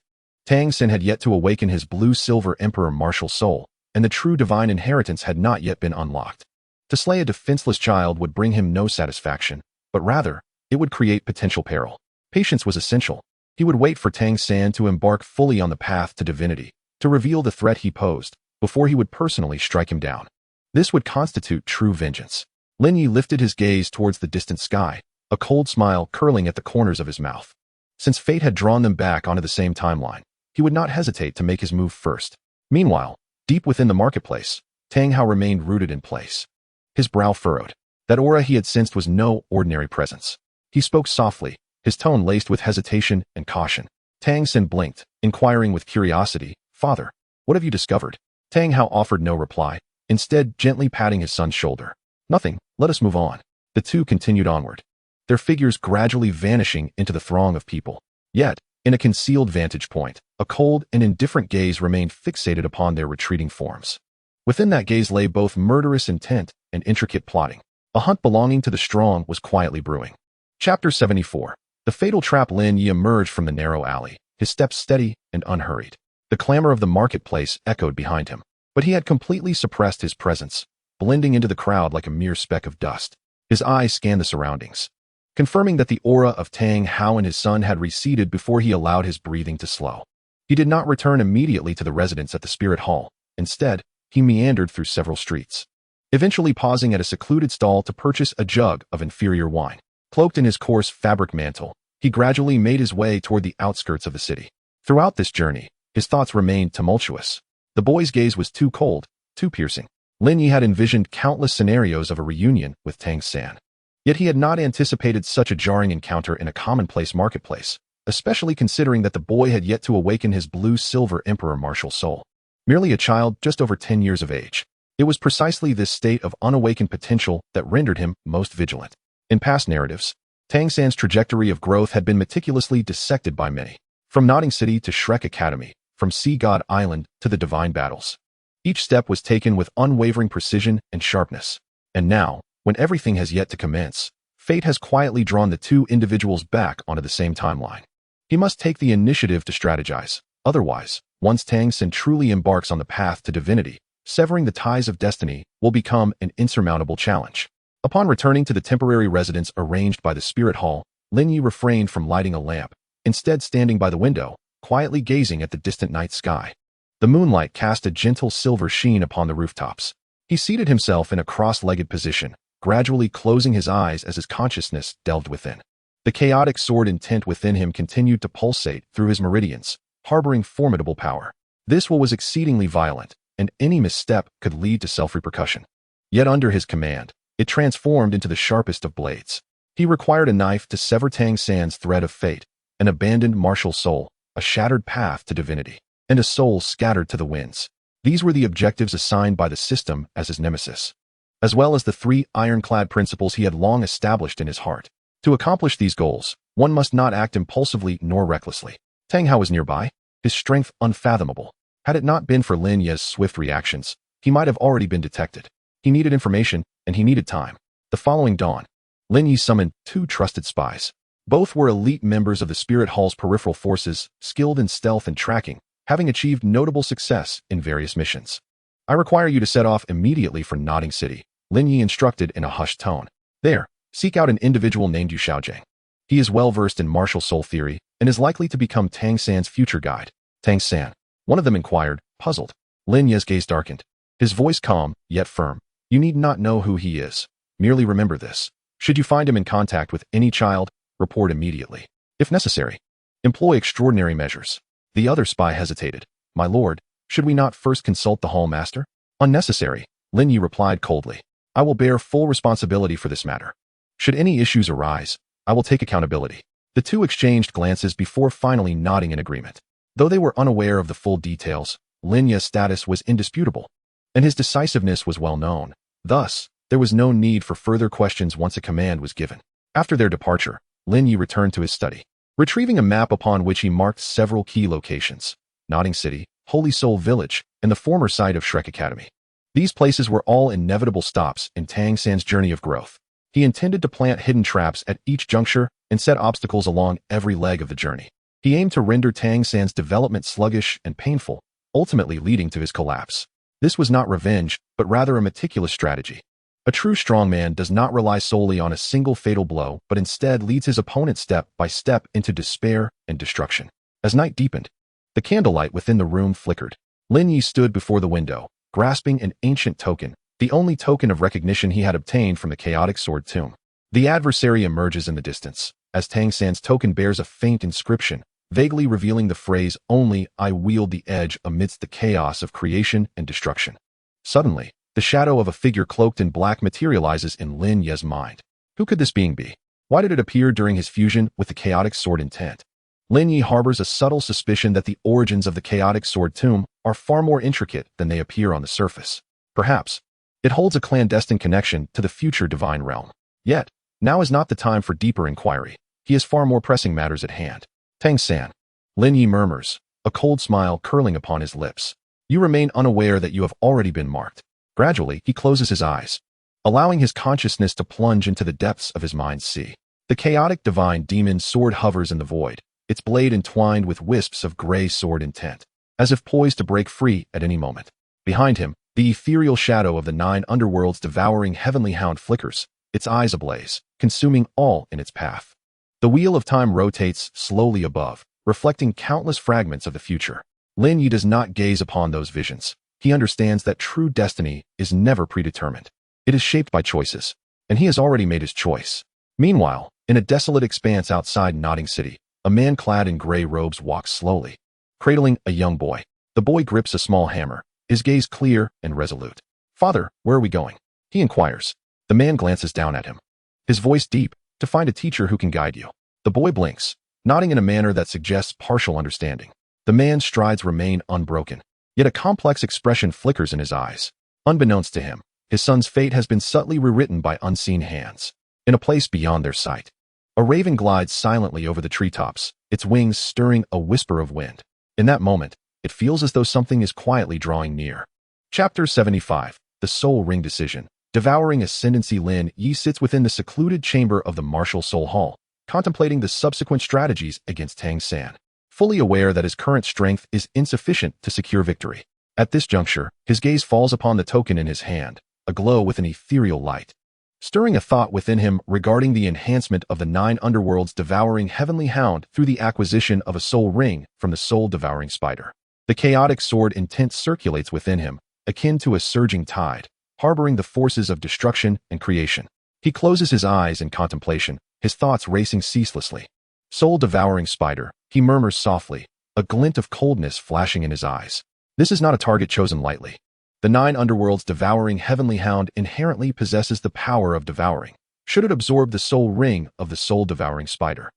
Tang San had yet to awaken his blue-silver emperor martial soul, and the true divine inheritance had not yet been unlocked. To slay a defenseless child would bring him no satisfaction, but rather, it would create potential peril. Patience was essential. He would wait for Tang San to embark fully on the path to divinity, to reveal the threat he posed, before he would personally strike him down. This would constitute true vengeance. Lin Ye lifted his gaze towards the distant sky, a cold smile curling at the corners of his mouth. Since fate had drawn them back onto the same timeline, he would not hesitate to make his move first. Meanwhile, deep within the marketplace, Tang Hao remained rooted in place. His brow furrowed. That aura he had sensed was no ordinary presence. He spoke softly, his tone laced with hesitation and caution. Tang San blinked, inquiring with curiosity, "Father, what have you discovered?" Tang Hao offered no reply, instead gently patting his son's shoulder. "Nothing, let us move on." The two continued onward, their figures gradually vanishing into the throng of people. Yet, in a concealed vantage point, a cold and indifferent gaze remained fixated upon their retreating forms. Within that gaze lay both murderous intent and intricate plotting. A hunt belonging to the strong was quietly brewing. Chapter 74. The fatal trap. Lin Ye emerged from the narrow alley, his steps steady and unhurried. The clamor of the marketplace echoed behind him, but he had completely suppressed his presence, blending into the crowd like a mere speck of dust. His eyes scanned the surroundings, confirming that the aura of Tang Hao and his son had receded before he allowed his breathing to slow. He did not return immediately to the residence at the Spirit Hall. Instead, he meandered through several streets, eventually pausing at a secluded stall to purchase a jug of inferior wine. Cloaked in his coarse fabric mantle, he gradually made his way toward the outskirts of the city. Throughout this journey, his thoughts remained tumultuous. The boy's gaze was too cold, too piercing. Lin Ye had envisioned countless scenarios of a reunion with Tang San. Yet he had not anticipated such a jarring encounter in a commonplace marketplace, especially considering that the boy had yet to awaken his blue-silver emperor martial soul. Merely a child just over 10 years of age. It was precisely this state of unawakened potential that rendered him most vigilant. In past narratives, Tang San's trajectory of growth had been meticulously dissected by many. From Nodding City to Shrek Academy, from Sea God Island to the Divine Battles. Each step was taken with unwavering precision and sharpness. And now, when everything has yet to commence, fate has quietly drawn the two individuals back onto the same timeline. He must take the initiative to strategize. Otherwise, once Tang San truly embarks on the path to divinity, severing the ties of destiny will become an insurmountable challenge. Upon returning to the temporary residence arranged by the Spirit Hall, Lin Ye refrained from lighting a lamp, instead standing by the window, quietly gazing at the distant night sky. The moonlight cast a gentle silver sheen upon the rooftops. He seated himself in a cross-legged position, gradually closing his eyes as his consciousness delved within. The chaotic sword intent within him continued to pulsate through his meridians, harboring formidable power. This will was exceedingly violent, and any misstep could lead to self-repercussion. Yet under his command, it transformed into the sharpest of blades. He required a knife to sever Tang San's thread of fate, an abandoned martial soul, a shattered path to divinity, and a soul scattered to the winds. These were the objectives assigned by the system as his nemesis, as well as the three ironclad principles he had long established in his heart. To accomplish these goals, one must not act impulsively nor recklessly. Tang Hao was nearby, his strength unfathomable. Had it not been for Lin Ye's swift reactions, he might have already been detected. He needed information, and he needed time. The following dawn, Lin Ye summoned 2 trusted spies. Both were elite members of the Spirit Hall's peripheral forces, skilled in stealth and tracking, having achieved notable success in various missions. "I require you to set off immediately for Nodding City," Lin Ye instructed in a hushed tone. "There, seek out an individual named Yu Xiaojing. He is well versed in martial soul theory and is likely to become Tang San's future guide." "Tang San?" one of them inquired, puzzled. Lin Ye's gaze darkened, his voice calm, yet firm. "You need not know who he is. Merely remember this. Should you find him in contact with any child, report immediately. If necessary, employ extraordinary measures." The other spy hesitated. "My lord, should we not first consult the Hall Master?" "Unnecessary," Lin Ye replied coldly. "I will bear full responsibility for this matter. Should any issues arise, I will take accountability." The two exchanged glances before finally nodding in agreement. Though they were unaware of the full details, Lin Ye's status was indisputable, and his decisiveness was well known. Thus, there was no need for further questions once a command was given. After their departure, Lin Ye returned to his study, retrieving a map upon which he marked several key locations: Nodding City, Holy Soul Village, and the former site of Shrek Academy. These places were all inevitable stops in Tang San's journey of growth. He intended to plant hidden traps at each juncture and set obstacles along every leg of the journey. He aimed to render Tang San's development sluggish and painful, ultimately leading to his collapse. This was not revenge, but rather a meticulous strategy. A true strongman does not rely solely on a single fatal blow, but instead leads his opponent step by step into despair and destruction. As night deepened, the candlelight within the room flickered. Lin Ye stood before the window, grasping an ancient token, the only token of recognition he had obtained from the chaotic sword tomb. The adversary emerges in the distance, as Tang San's token bears a faint inscription, vaguely revealing the phrase, "Only I wield the edge amidst the chaos of creation and destruction." Suddenly, the shadow of a figure cloaked in black materializes in Lin Ye's mind. Who could this being be? Why did it appear during his fusion with the chaotic sword intent? Lin Ye harbors a subtle suspicion that the origins of the chaotic sword tomb are far more intricate than they appear on the surface. Perhaps, it holds a clandestine connection to the future divine realm. Yet, now is not the time for deeper inquiry. He has far more pressing matters at hand. Tang San. Lin Ye murmurs, a cold smile curling upon his lips. You remain unaware that you have already been marked. Gradually, he closes his eyes, allowing his consciousness to plunge into the depths of his mind's sea. The chaotic divine demon sword hovers in the void, its blade entwined with wisps of gray sword intent, as if poised to break free at any moment. Behind him, the ethereal shadow of the 9 underworlds devouring heavenly hound flickers, its eyes ablaze, consuming all in its path. The wheel of time rotates slowly above, reflecting countless fragments of the future. Lin Ye does not gaze upon those visions. He understands that true destiny is never predetermined. It is shaped by choices, and he has already made his choice. Meanwhile, in a desolate expanse outside Nodding City, a man clad in gray robes walks slowly, cradling a young boy. The boy grips a small hammer, his gaze clear and resolute. "Father, where are we going?" he inquires. The man glances down at him, his voice deep, "To find a teacher who can guide you." The boy blinks, nodding in a manner that suggests partial understanding. The man's strides remain unbroken, yet a complex expression flickers in his eyes. Unbeknownst to him, his son's fate has been subtly rewritten by unseen hands. In a place beyond their sight, a raven glides silently over the treetops, its wings stirring a whisper of wind. In that moment, it feels as though something is quietly drawing near. Chapter 75. The Soul Ring Decision. Devouring Ascendancy. Lin Ye sits within the secluded chamber of the martial Soul Hall, contemplating the subsequent strategies against Tang San, fully aware that his current strength is insufficient to secure victory. At this juncture, his gaze falls upon the token in his hand, aglow with an ethereal light, stirring a thought within him regarding the enhancement of the 9 underworlds devouring heavenly hound through the acquisition of a soul ring from the soul-devouring spider. The chaotic sword intent circulates within him, akin to a surging tide, harboring the forces of destruction and creation. He closes his eyes in contemplation, his thoughts racing ceaselessly. Soul-devouring spider, he murmurs softly, a glint of coldness flashing in his eyes. This is not a target chosen lightly. The 9 underworlds devouring heavenly hound inherently possesses the power of devouring. Should it absorb the soul ring of the soul-devouring spider,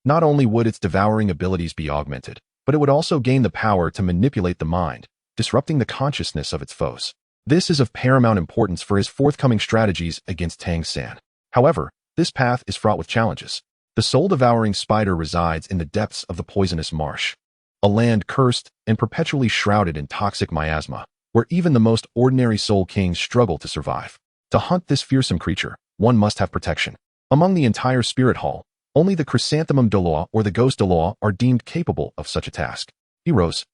not only would its devouring abilities be augmented, but it would also gain the power to manipulate the mind, disrupting the consciousness of its foes. This is of paramount importance for his forthcoming strategies against Tang San. However, this path is fraught with challenges. The soul-devouring spider resides in the depths of the poisonous marsh, a land cursed and perpetually shrouded in toxic miasma, where even the most ordinary soul kings struggle to survive. To hunt this fearsome creature, one must have protection. Among the entire Spirit Hall, only the Chrysanthemum Douluo or the Ghost Douluo are deemed capable of such a task. He rose,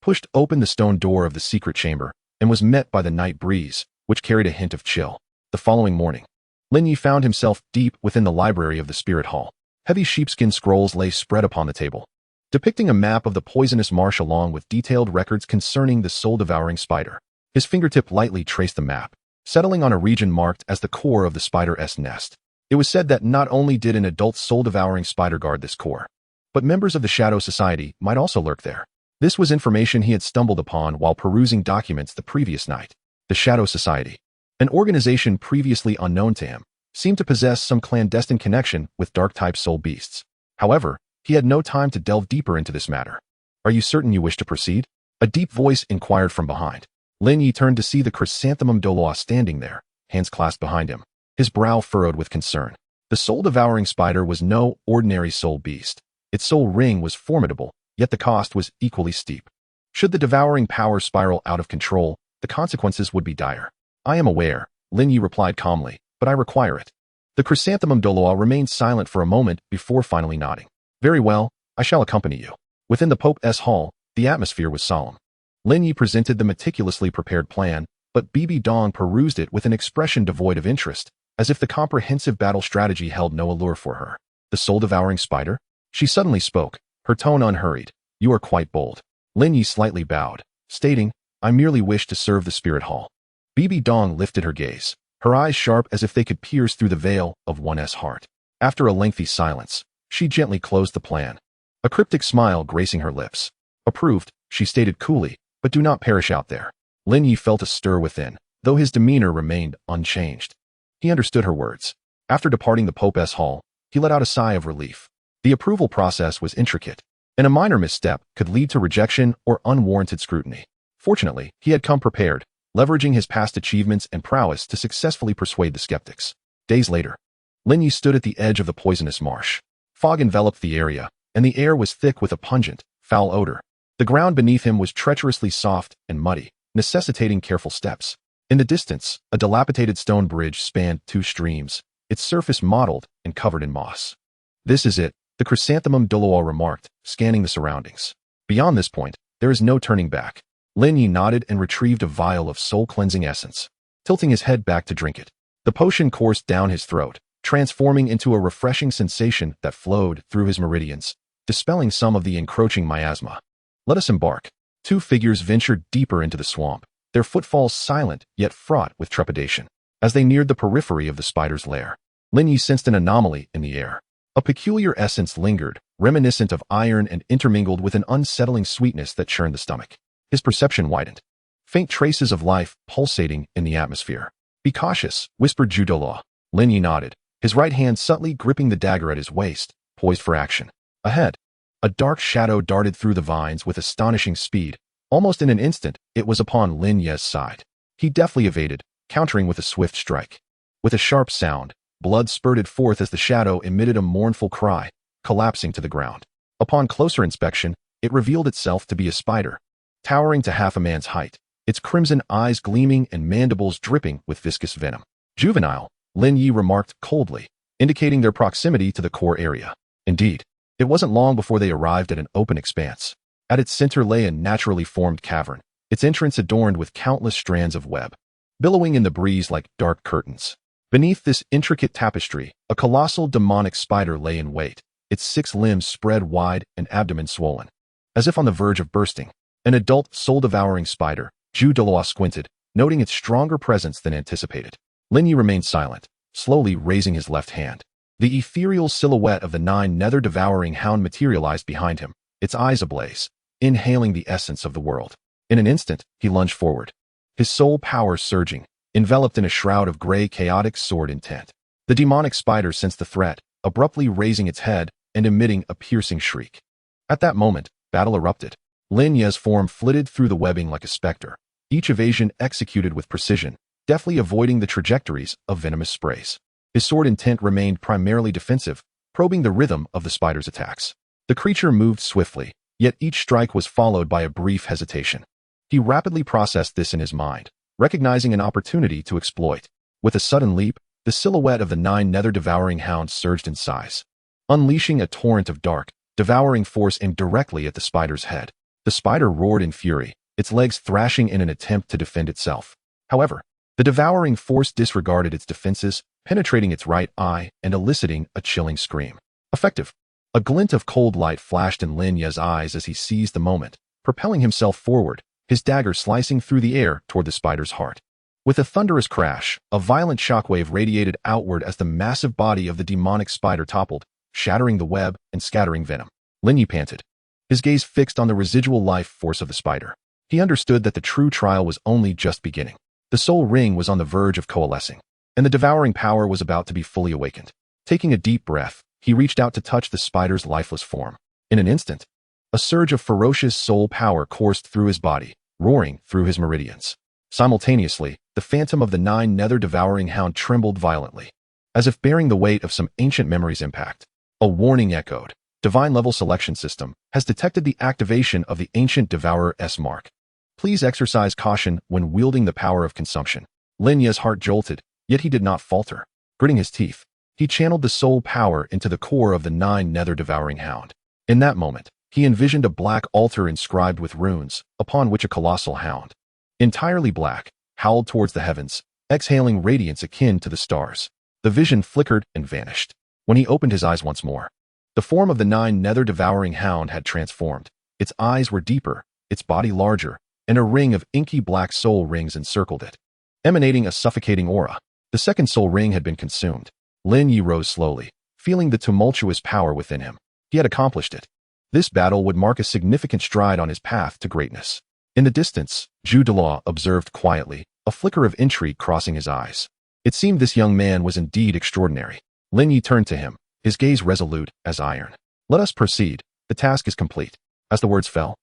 pushed open the stone door of the secret chamber, and was met by the night breeze, which carried a hint of chill. The following morning, Lin Ye found himself deep within the library of the Spirit Hall. Heavy sheepskin scrolls lay spread upon the table, depicting a map of the poisonous marsh along with detailed records concerning the soul-devouring spider. His fingertip lightly traced the map, settling on a region marked as the core of the spider's nest. It was said that not only did an adult soul-devouring spider guard this core, but members of the Shadow Society might also lurk there. This was information he had stumbled upon while perusing documents the previous night. The Shadow Society, an organization previously unknown to him, seemed to possess some clandestine connection with dark-type soul beasts. However, he had no time to delve deeper into this matter. "Are you certain you wish to proceed?" a deep voice inquired from behind. Lin Ye turned to see the Chrysanthemum Douluo standing there, hands clasped behind him, his brow furrowed with concern. The soul-devouring spider was no ordinary soul beast. Its soul ring was formidable, yet the cost was equally steep. Should the devouring power spiral out of control, the consequences would be dire. "I am aware," Lin Ye replied calmly, "but I require it." The chrysanthemum Douluo remained silent for a moment before finally nodding. Very well, I shall accompany you. Within the Pope's hall, the atmosphere was solemn. Lin Ye presented the meticulously prepared plan, but Bibi Dong perused it with an expression devoid of interest, as if the comprehensive battle strategy held no allure for her. The soul-devouring spider? She suddenly spoke, her tone unhurried. You are quite bold. Lin Ye slightly bowed, stating, I merely wish to serve the spirit hall. Bibi Dong lifted her gaze, her eyes sharp as if they could pierce through the veil of one's heart. After a lengthy silence, she gently closed the plan, a cryptic smile gracing her lips. Approved, she stated coolly, but do not perish out there. Lin Ye felt a stir within, though his demeanor remained unchanged. He understood her words. After departing the Pope's hall, he let out a sigh of relief. The approval process was intricate, and a minor misstep could lead to rejection or unwarranted scrutiny. Fortunately, he had come prepared, leveraging his past achievements and prowess to successfully persuade the skeptics. Days later, Lin Ye stood at the edge of the poisonous marsh. Fog enveloped the area, and the air was thick with a pungent, foul odor. The ground beneath him was treacherously soft and muddy, necessitating careful steps. In the distance, a dilapidated stone bridge spanned two streams, its surface mottled and covered in moss. This is it, the chrysanthemum Douluo remarked, scanning the surroundings. Beyond this point, there is no turning back. Lin Ye nodded and retrieved a vial of soul-cleansing essence, tilting his head back to drink it. The potion coursed down his throat, transforming into a refreshing sensation that flowed through his meridians, dispelling some of the encroaching miasma. Let us embark. Two figures ventured deeper into the swamp, their footfalls silent yet fraught with trepidation. As they neared the periphery of the spider's lair, Lin Ye sensed an anomaly in the air. A peculiar essence lingered, reminiscent of iron and intermingled with an unsettling sweetness that churned the stomach. His perception widened. Faint traces of life pulsating in the atmosphere. Be cautious, whispered Douluo. Lin Ye nodded, his right hand subtly gripping the dagger at his waist, poised for action. Ahead, a dark shadow darted through the vines with astonishing speed. Almost in an instant, it was upon Lin Ye's side. He deftly evaded, countering with a swift strike. With a sharp sound, blood spurted forth as the shadow emitted a mournful cry, collapsing to the ground. Upon closer inspection, it revealed itself to be a spider, towering to half a man's height, its crimson eyes gleaming and mandibles dripping with viscous venom. Juvenile, Lin Ye remarked coldly, indicating their proximity to the core area. Indeed, it wasn't long before they arrived at an open expanse. At its center lay a naturally formed cavern, its entrance adorned with countless strands of web, billowing in the breeze like dark curtains. Beneath this intricate tapestry, a colossal demonic spider lay in wait, its 6 limbs spread wide and abdomen swollen, as if on the verge of bursting. An adult soul-devouring spider, Douluo squinted, noting its stronger presence than anticipated. Lin Ye remained silent, slowly raising his left hand. The ethereal silhouette of the Nine Nether devouring hound materialized behind him, its eyes ablaze, inhaling the essence of the world. In an instant, he lunged forward, his soul power surging, enveloped in a shroud of gray chaotic sword intent. The demonic spider sensed the threat, abruptly raising its head and emitting a piercing shriek. At that moment, battle erupted. Lin Ye's form flitted through the webbing like a specter, each evasion executed with precision, deftly avoiding the trajectories of venomous sprays. His sword intent remained primarily defensive, probing the rhythm of the spider's attacks. The creature moved swiftly, yet each strike was followed by a brief hesitation. He rapidly processed this in his mind, recognizing an opportunity to exploit. With a sudden leap, the silhouette of the Nine Nether devouring hound surged in size, unleashing a torrent of dark, devouring force aimed directly at the spider's head. The spider roared in fury, its legs thrashing in an attempt to defend itself. However, the devouring force disregarded its defenses, penetrating its right eye and eliciting a chilling scream. Effective. A glint of cold light flashed in Lin Ye's eyes as he seized the moment, propelling himself forward, his dagger slicing through the air toward the spider's heart. With a thunderous crash, a violent shockwave radiated outward as the massive body of the demonic spider toppled, shattering the web and scattering venom. Lin Ye panted, his gaze fixed on the residual life force of the spider. He understood that the true trial was only just beginning. The soul ring was on the verge of coalescing, and the devouring power was about to be fully awakened. Taking a deep breath, he reached out to touch the spider's lifeless form. In an instant, a surge of ferocious soul power coursed through his body, roaring through his meridians. Simultaneously, the phantom of the Nine Nether devouring hound trembled violently, as if bearing the weight of some ancient memory's impact. A warning echoed. Divine Level Selection System has detected the activation of the ancient Devour's mark. Please exercise caution when wielding the power of consumption. Lin Ye's heart jolted, yet he did not falter. Gritting his teeth, He channeled the soul power into the core of the Nine Nether Devouring Hound. In that moment, he envisioned a black altar inscribed with runes, upon which a colossal hound, entirely black, howled towards the heavens, exhaling radiance akin to the stars. The vision flickered and vanished. When he opened his eyes once more, the form of the Nine Nether Devouring Hound had transformed. Its eyes were deeper, its body larger, and a ring of inky black soul rings encircled it, emanating a suffocating aura. The second soul ring had been consumed. Lin Ye rose slowly, feeling the tumultuous power within him. He had accomplished it. This battle would mark a significant stride on his path to greatness. In the distance, Douluo observed quietly, a flicker of intrigue crossing his eyes. It seemed this young man was indeed extraordinary. Lin Ye turned to him, his gaze resolute as iron. "Let us proceed. The task is complete." As the words fell,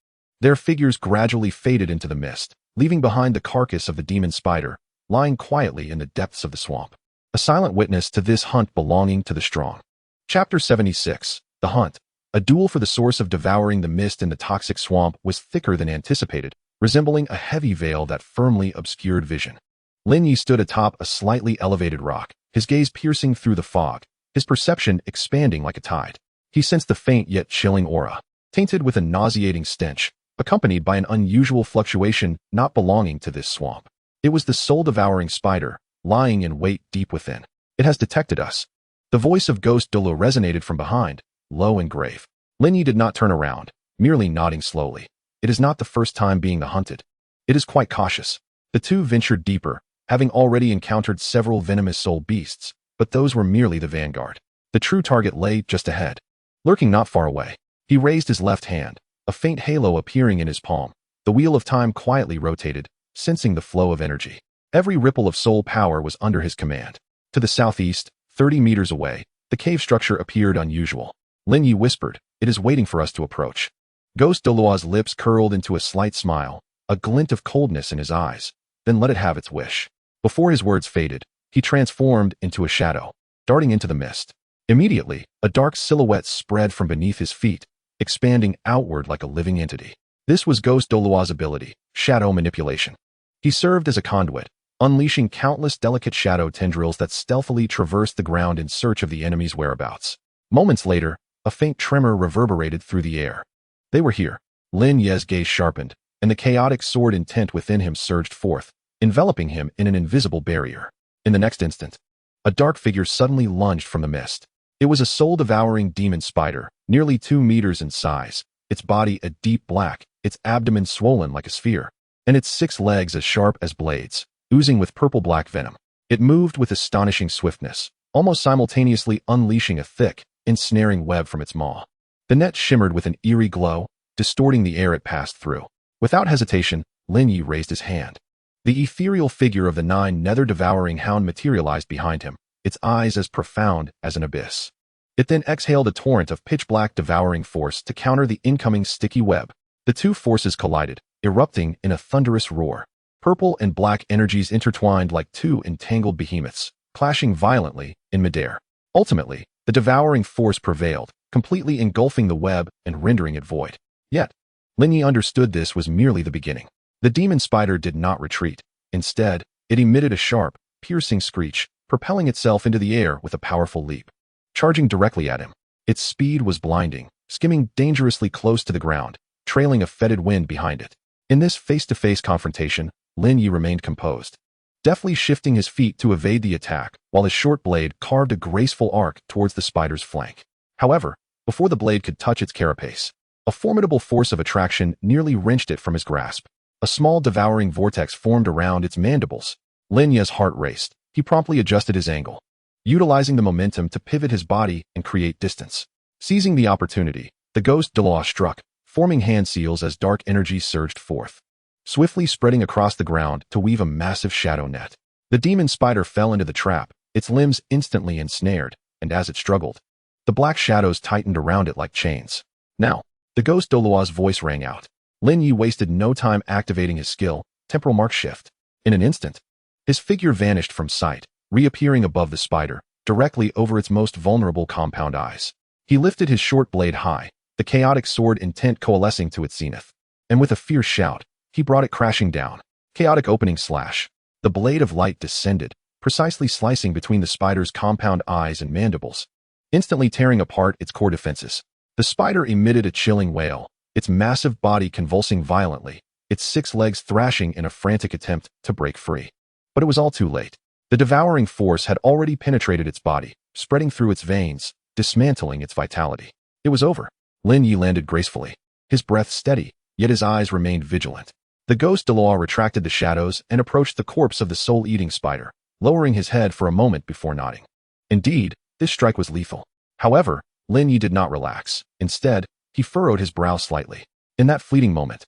their figures gradually faded into the mist, leaving behind the carcass of the demon spider, lying quietly in the depths of the swamp. A silent witness to this hunt belonging to the strong. Chapter 76. The Hunt. A duel for the source of devouring. The mist in the toxic swamp was thicker than anticipated, resembling a heavy veil that firmly obscured vision. Lin Ye stood atop a slightly elevated rock, his gaze piercing through the fog, his perception expanding like a tide. He sensed the faint yet chilling aura, tainted with a nauseating stench, accompanied by an unusual fluctuation not belonging to this swamp. It was the soul-devouring spider, lying in wait deep within. "It has detected us." The voice of Ghost Douluo resonated from behind, low and grave. Lin Ye did not turn around, merely nodding slowly. It is not the first time being the hunted. It is quite cautious. The two ventured deeper, having already encountered several venomous soul beasts, but those were merely the vanguard. The true target lay just ahead, lurking not far away. He raised his left hand, a faint halo appearing in his palm. The wheel of time quietly rotated, sensing the flow of energy. Every ripple of soul power was under his command. To the southeast, 30 meters away, the cave structure appeared unusual. Lin Ye whispered, "It is waiting for us to approach." Ghost Douluo's lips curled into a slight smile, a glint of coldness in his eyes, then let it have its wish. Before his words faded, he transformed into a shadow, darting into the mist. Immediately, a dark silhouette spread from beneath his feet, expanding outward like a living entity. This was Ghost Douluo's ability, shadow manipulation. He served as a conduit, unleashing countless delicate shadow tendrils that stealthily traversed the ground in search of the enemy's whereabouts. Moments later, a faint tremor reverberated through the air. They were here. Lin Ye's gaze sharpened, and the chaotic sword intent within him surged forth, enveloping him in an invisible barrier. In the next instant, a dark figure suddenly lunged from the mist. It was a soul-devouring demon spider, nearly 2 meters in size, its body a deep black, its abdomen swollen like a sphere, and its 6 legs as sharp as blades, oozing with purple-black venom. It moved with astonishing swiftness, almost simultaneously unleashing a thick, ensnaring web from its maw. The net shimmered with an eerie glow, distorting the air it passed through. Without hesitation, Lin Ye raised his hand. The ethereal figure of the Nine Nether Devouring Hound materialized behind him, its eyes as profound as an abyss. It then exhaled a torrent of pitch-black devouring force to counter the incoming sticky web. The two forces collided, erupting in a thunderous roar. Purple and black energies intertwined like two entangled behemoths, clashing violently in midair. Ultimately, the devouring force prevailed, completely engulfing the web and rendering it void. Yet, Lin Ye understood this was merely the beginning. The demon spider did not retreat. Instead, it emitted a sharp, piercing screech, propelling itself into the air with a powerful leap. Charging directly at him, its speed was blinding, skimming dangerously close to the ground, trailing a fetid wind behind it. In this face-to-face confrontation, Lin Ye remained composed, deftly shifting his feet to evade the attack, while his short blade carved a graceful arc towards the spider's flank. However, before the blade could touch its carapace, a formidable force of attraction nearly wrenched it from his grasp. A small devouring vortex formed around its mandibles. Lin Ye's heart raced. He promptly adjusted his angle, utilizing the momentum to pivot his body and create distance. Seizing the opportunity, the ghost Douluo struck, forming hand seals as dark energy surged forth, swiftly spreading across the ground to weave a massive shadow net. The demon spider fell into the trap, its limbs instantly ensnared, and as it struggled, the black shadows tightened around it like chains. Now, the ghost Douluo's voice rang out. Lin Ye wasted no time activating his skill, temporal mark shift. In an instant, his figure vanished from sight, reappearing above the spider, directly over its most vulnerable compound eyes. He lifted his short blade high, the chaotic sword intent coalescing to its zenith, and with a fierce shout, he brought it crashing down. Chaotic opening slash. The blade of light descended, precisely slicing between the spider's compound eyes and mandibles, instantly tearing apart its core defenses. The spider emitted a chilling wail, its massive body convulsing violently, its 6 legs thrashing in a frantic attempt to break free. But it was all too late. The devouring force had already penetrated its body, spreading through its veins, dismantling its vitality. It was over. Lin Ye landed gracefully, his breath steady, yet his eyes remained vigilant. The ghost Douluo retracted the shadows and approached the corpse of the soul-eating spider, lowering his head for a moment before nodding. Indeed, this strike was lethal. However, Lin Ye did not relax. Instead, he furrowed his brow slightly. In that fleeting moment,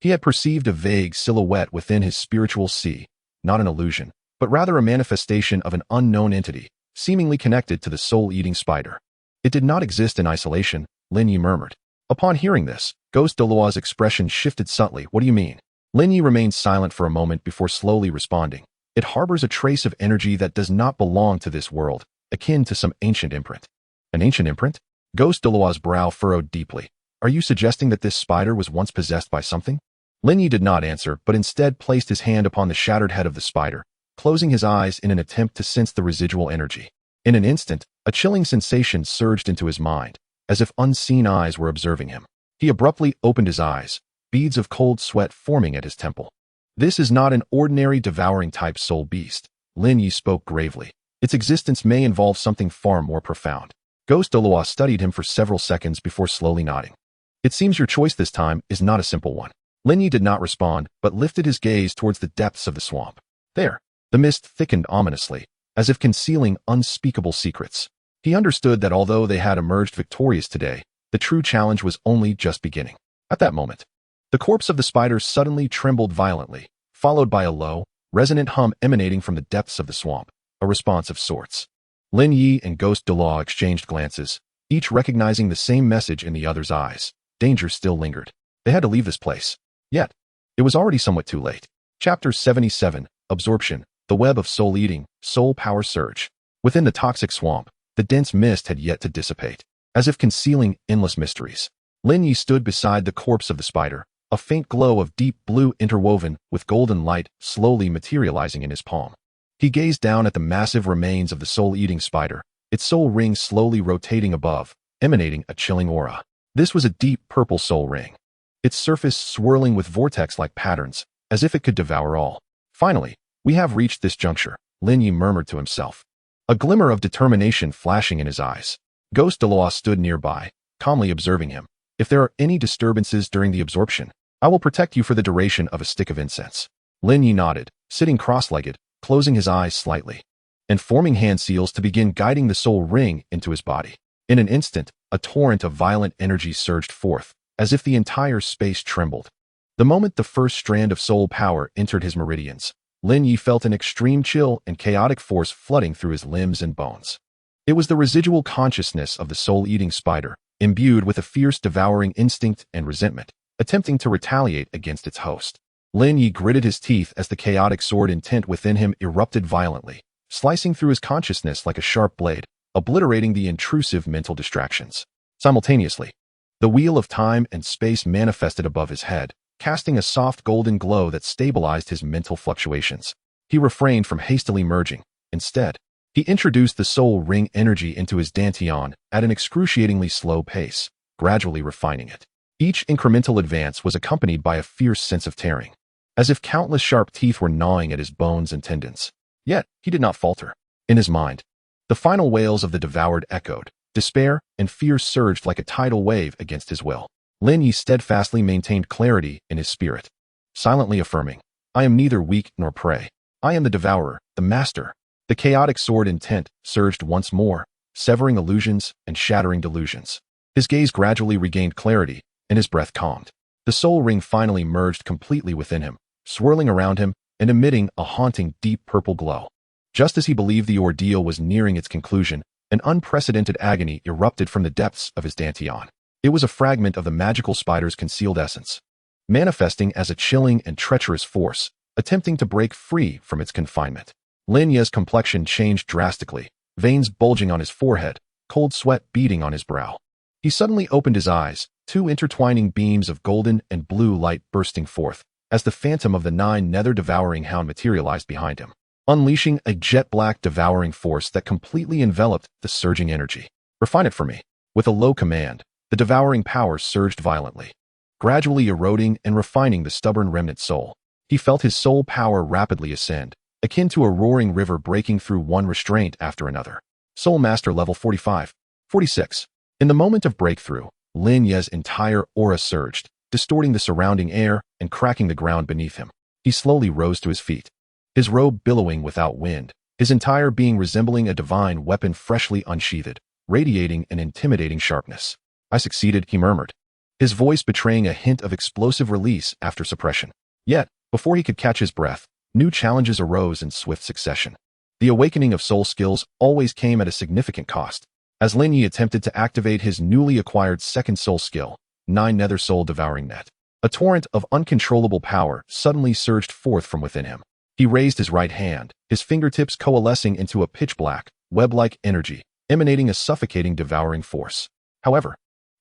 he had perceived a vague silhouette within his spiritual sea, not an illusion, but rather a manifestation of an unknown entity, seemingly connected to the soul-eating spider. It did not exist in isolation, Lin Ye murmured. Upon hearing this, Ghost Douluo's expression shifted subtly. What do you mean? Lin Ye remained silent for a moment before slowly responding. It harbors a trace of energy that does not belong to this world, akin to some ancient imprint. An ancient imprint? Ghost Douluo's brow furrowed deeply. Are you suggesting that this spider was once possessed by something? Lin Ye did not answer, but instead placed his hand upon the shattered head of the spider, closing his eyes in an attempt to sense the residual energy. In an instant, a chilling sensation surged into his mind, as if unseen eyes were observing him. He abruptly opened his eyes, beads of cold sweat forming at his temple. This is not an ordinary devouring type soul beast, Lin Ye spoke gravely. Its existence may involve something far more profound. Ghost Douluo studied him for several seconds before slowly nodding. It seems your choice this time is not a simple one. Lin Ye did not respond, but lifted his gaze towards the depths of the swamp. There, the mist thickened ominously, as if concealing unspeakable secrets. He understood that although they had emerged victorious today, the true challenge was only just beginning. At that moment, the corpse of the spider suddenly trembled violently, followed by a low, resonant hum emanating from the depths of the swamp, a response of sorts. Lin Ye and Ghost Douluo exchanged glances, each recognizing the same message in the other's eyes. Danger still lingered. They had to leave this place. Yet, it was already somewhat too late. Chapter 77, Absorption, the Web of Soul-Eating, Soul Power Surge. Within the toxic swamp, the dense mist had yet to dissipate, as if concealing endless mysteries. Lin Ye stood beside the corpse of the spider, a faint glow of deep blue interwoven with golden light slowly materializing in his palm. He gazed down at the massive remains of the soul-eating spider, its soul ring slowly rotating above, emanating a chilling aura. This was a deep purple soul ring, its surface swirling with vortex-like patterns, as if it could devour all. Finally, we have reached this juncture, Lin Ye murmured to himself, a glimmer of determination flashing in his eyes. Ghost Douluo stood nearby, calmly observing him. If there are any disturbances during the absorption, I will protect you for the duration of a stick of incense. Lin Ye nodded, sitting cross-legged, closing his eyes slightly, and forming hand seals to begin guiding the soul ring into his body. In an instant, a torrent of violent energy surged forth, as if the entire space trembled. The moment the first strand of soul power entered his meridians, Lin Ye felt an extreme chill and chaotic force flooding through his limbs and bones. It was the residual consciousness of the soul-eating spider, imbued with a fierce devouring instinct and resentment, attempting to retaliate against its host. Lin Ye gritted his teeth as the chaotic sword intent within him erupted violently, slicing through his consciousness like a sharp blade, obliterating the intrusive mental distractions. Simultaneously, the wheel of time and space manifested above his head, casting a soft golden glow that stabilized his mental fluctuations. He refrained from hastily merging. Instead, he introduced the soul ring energy into his dantian at an excruciatingly slow pace, gradually refining it. Each incremental advance was accompanied by a fierce sense of tearing, as if countless sharp teeth were gnawing at his bones and tendons. Yet, he did not falter. In his mind, the final wails of the devoured echoed. Despair and fear surged like a tidal wave against his will. Lin Ye steadfastly maintained clarity in his spirit, silently affirming, I am neither weak nor prey. I am the devourer, the master. The chaotic sword intent surged once more, severing illusions and shattering delusions. His gaze gradually regained clarity, and his breath calmed. The soul ring finally merged completely within him, swirling around him and emitting a haunting deep purple glow. Just as he believed the ordeal was nearing its conclusion, an unprecedented agony erupted from the depths of his dantian. It was a fragment of the magical spider's concealed essence, manifesting as a chilling and treacherous force, attempting to break free from its confinement. Lin Ye's complexion changed drastically, veins bulging on his forehead, cold sweat beading on his brow. He suddenly opened his eyes, two intertwining beams of golden and blue light bursting forth, as the phantom of the Nine Nether Devouring Hound materialized behind him. unleashing a jet-black devouring force that completely enveloped the surging energy. "Refine it for me." With a low command, the devouring power surged violently, gradually eroding and refining the stubborn remnant soul. He felt his soul power rapidly ascend, akin to a roaring river breaking through one restraint after another. Soul Master level 45, 46. In the moment of breakthrough, Lin Ye's entire aura surged, distorting the surrounding air and cracking the ground beneath him. He slowly rose to his feet, his robe billowing without wind, his entire being resembling a divine weapon freshly unsheathed, radiating an intimidating sharpness. "I succeeded," he murmured, his voice betraying a hint of explosive release after suppression. Yet, before he could catch his breath, new challenges arose in swift succession. The awakening of soul skills always came at a significant cost. As Lin Ye attempted to activate his newly acquired second soul skill, Nine Nether Soul Devouring Net, a torrent of uncontrollable power suddenly surged forth from within him. He raised his right hand, his fingertips coalescing into a pitch-black, web-like energy, emanating a suffocating devouring force. However,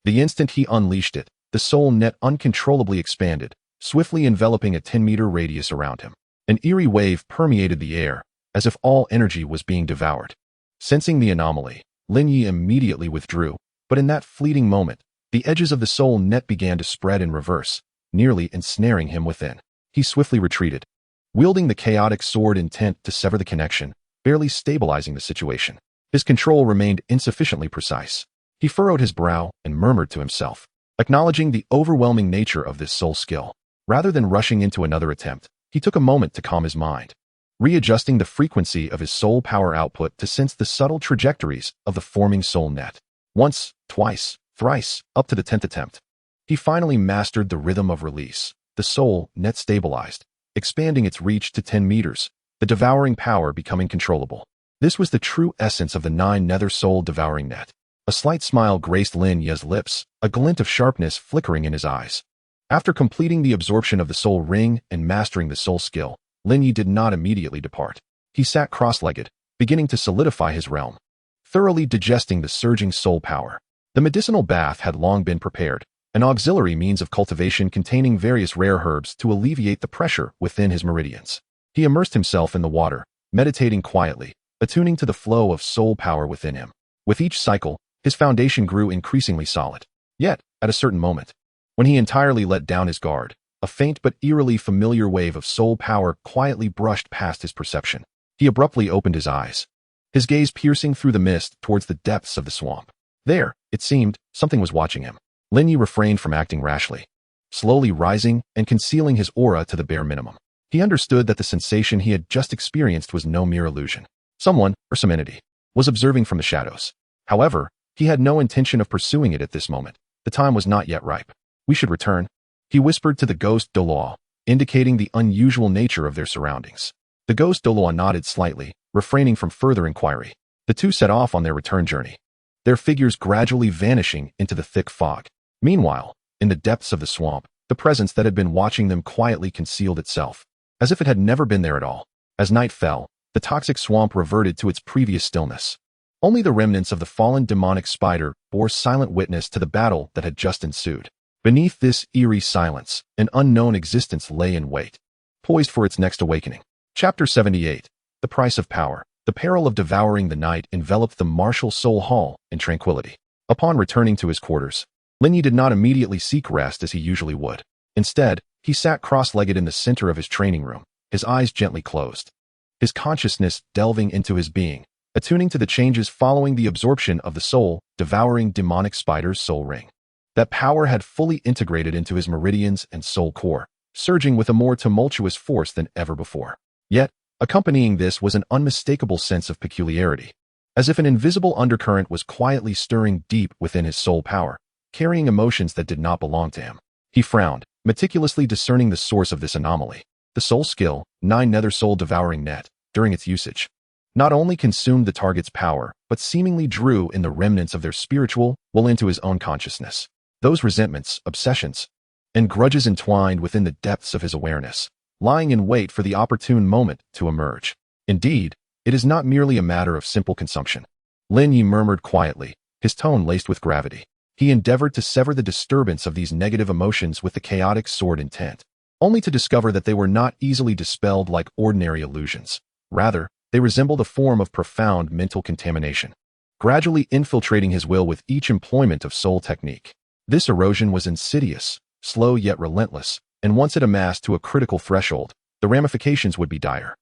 the instant he unleashed it, the soul net uncontrollably expanded, swiftly enveloping a 10-meter radius around him. An eerie wave permeated the air, as if all energy was being devoured. Sensing the anomaly, Lin Ye immediately withdrew, but in that fleeting moment, the edges of the soul net began to spread in reverse, nearly ensnaring him within. He swiftly retreated, wielding the chaotic sword intent to sever the connection, barely stabilizing the situation. His control remained insufficiently precise. He furrowed his brow and murmured to himself, acknowledging the overwhelming nature of this soul skill. Rather than rushing into another attempt, he took a moment to calm his mind, readjusting the frequency of his soul power output to sense the subtle trajectories of the forming soul net. Once, twice, thrice, up to the 10th attempt, he finally mastered the rhythm of release. The soul net stabilized, expanding its reach to 10 meters, the devouring power becoming controllable. This was the true essence of the Nine Nether Soul Devouring Net. A slight smile graced Lin Ye's lips, a glint of sharpness flickering in his eyes. After completing the absorption of the soul ring and mastering the soul skill, Lin Ye did not immediately depart. He sat cross-legged, beginning to solidify his realm, thoroughly digesting the surging soul power. The medicinal bath had long been prepared, an auxiliary means of cultivation containing various rare herbs to alleviate the pressure within his meridians. He immersed himself in the water, meditating quietly, attuning to the flow of soul power within him. With each cycle, his foundation grew increasingly solid. Yet, at a certain moment, when he entirely let down his guard, a faint but eerily familiar wave of soul power quietly brushed past his perception. He abruptly opened his eyes, his gaze piercing through the mist towards the depths of the swamp. There, it seemed, something was watching him. Lin Ye refrained from acting rashly, slowly rising and concealing his aura to the bare minimum. He understood that the sensation he had just experienced was no mere illusion. Someone, or some entity, was observing from the shadows. However, he had no intention of pursuing it at this moment. The time was not yet ripe. "We should return," he whispered to the ghost Douluo, indicating the unusual nature of their surroundings. The ghost Douluo nodded slightly, refraining from further inquiry. The two set off on their return journey, their figures gradually vanishing into the thick fog. Meanwhile, in the depths of the swamp, the presence that had been watching them quietly concealed itself, as if it had never been there at all. As night fell, the toxic swamp reverted to its previous stillness. Only the remnants of the fallen demonic spider bore silent witness to the battle that had just ensued. Beneath this eerie silence, an unknown existence lay in wait, poised for its next awakening. Chapter 78. The Price of Power. The peril of devouring the night enveloped the martial soul hall in tranquility. Upon returning to his quarters, Lin Ye did not immediately seek rest as he usually would. Instead, he sat cross-legged in the center of his training room, his eyes gently closed, his consciousness delving into his being, attuning to the changes following the absorption of the soul-devouring demonic spider's soul ring. That power had fully integrated into his meridians and soul core, surging with a more tumultuous force than ever before. Yet, accompanying this was an unmistakable sense of peculiarity, as if an invisible undercurrent was quietly stirring deep within his soul power, carrying emotions that did not belong to him. He frowned, meticulously discerning the source of this anomaly. The soul skill, Nine Nether Soul Devouring Net, during its usage, not only consumed the target's power, but seemingly drew in the remnants of their spiritual will into his own consciousness. Those resentments, obsessions, and grudges entwined within the depths of his awareness, lying in wait for the opportune moment to emerge. Indeed, it is not merely a matter of simple consumption. Lin Ye murmured quietly, his tone laced with gravity. He endeavored to sever the disturbance of these negative emotions with the chaotic sword intent, only to discover that they were not easily dispelled like ordinary illusions. Rather, they resembled a form of profound mental contamination, gradually infiltrating his will with each employment of soul technique. This erosion was insidious, slow yet relentless, and once it amassed to a critical threshold, the ramifications would be dire.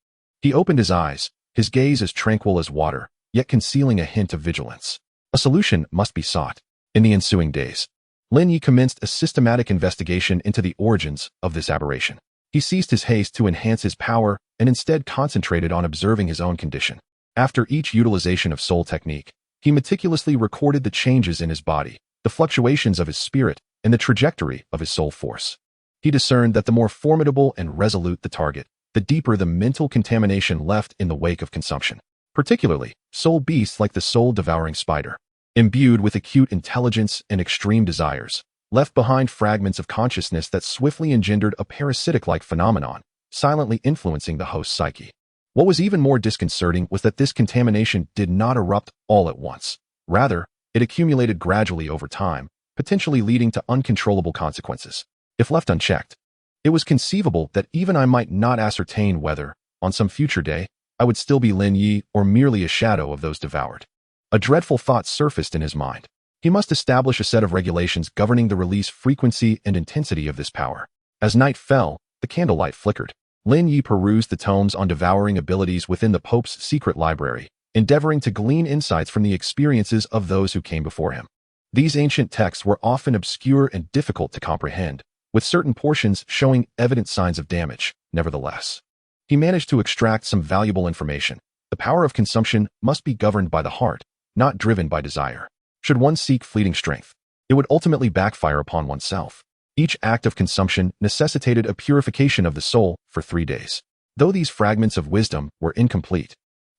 He opened his eyes, his gaze as tranquil as water, yet concealing a hint of vigilance. A solution must be sought. In the ensuing days, Lin Ye commenced a systematic investigation into the origins of this aberration. He ceased his haste to enhance his power and instead concentrated on observing his own condition. After each utilization of soul technique, he meticulously recorded the changes in his body, the fluctuations of his spirit, and the trajectory of his soul force. He discerned that the more formidable and resolute the target, the deeper the mental contamination left in the wake of consumption. Particularly, soul beasts like the soul-devouring spider, imbued with acute intelligence and extreme desires, left behind fragments of consciousness that swiftly engendered a parasitic-like phenomenon, silently influencing the host's psyche. What was even more disconcerting was that this contamination did not erupt all at once. Rather, it accumulated gradually over time, potentially leading to uncontrollable consequences. If left unchecked, it was conceivable that even I might not ascertain whether, on some future day, I would still be Lin Ye or merely a shadow of those devoured. A dreadful thought surfaced in his mind. He must establish a set of regulations governing the release frequency and intensity of this power. As night fell, the candlelight flickered. Lin Ye perused the tomes on devouring abilities within the Pope's secret library, endeavoring to glean insights from the experiences of those who came before him. These ancient texts were often obscure and difficult to comprehend, with certain portions showing evident signs of damage. Nevertheless, he managed to extract some valuable information. The power of consumption must be governed by the heart, not driven by desire. Should one seek fleeting strength, it would ultimately backfire upon oneself. Each act of consumption necessitated a purification of the soul for 3 days. Though these fragments of wisdom were incomplete,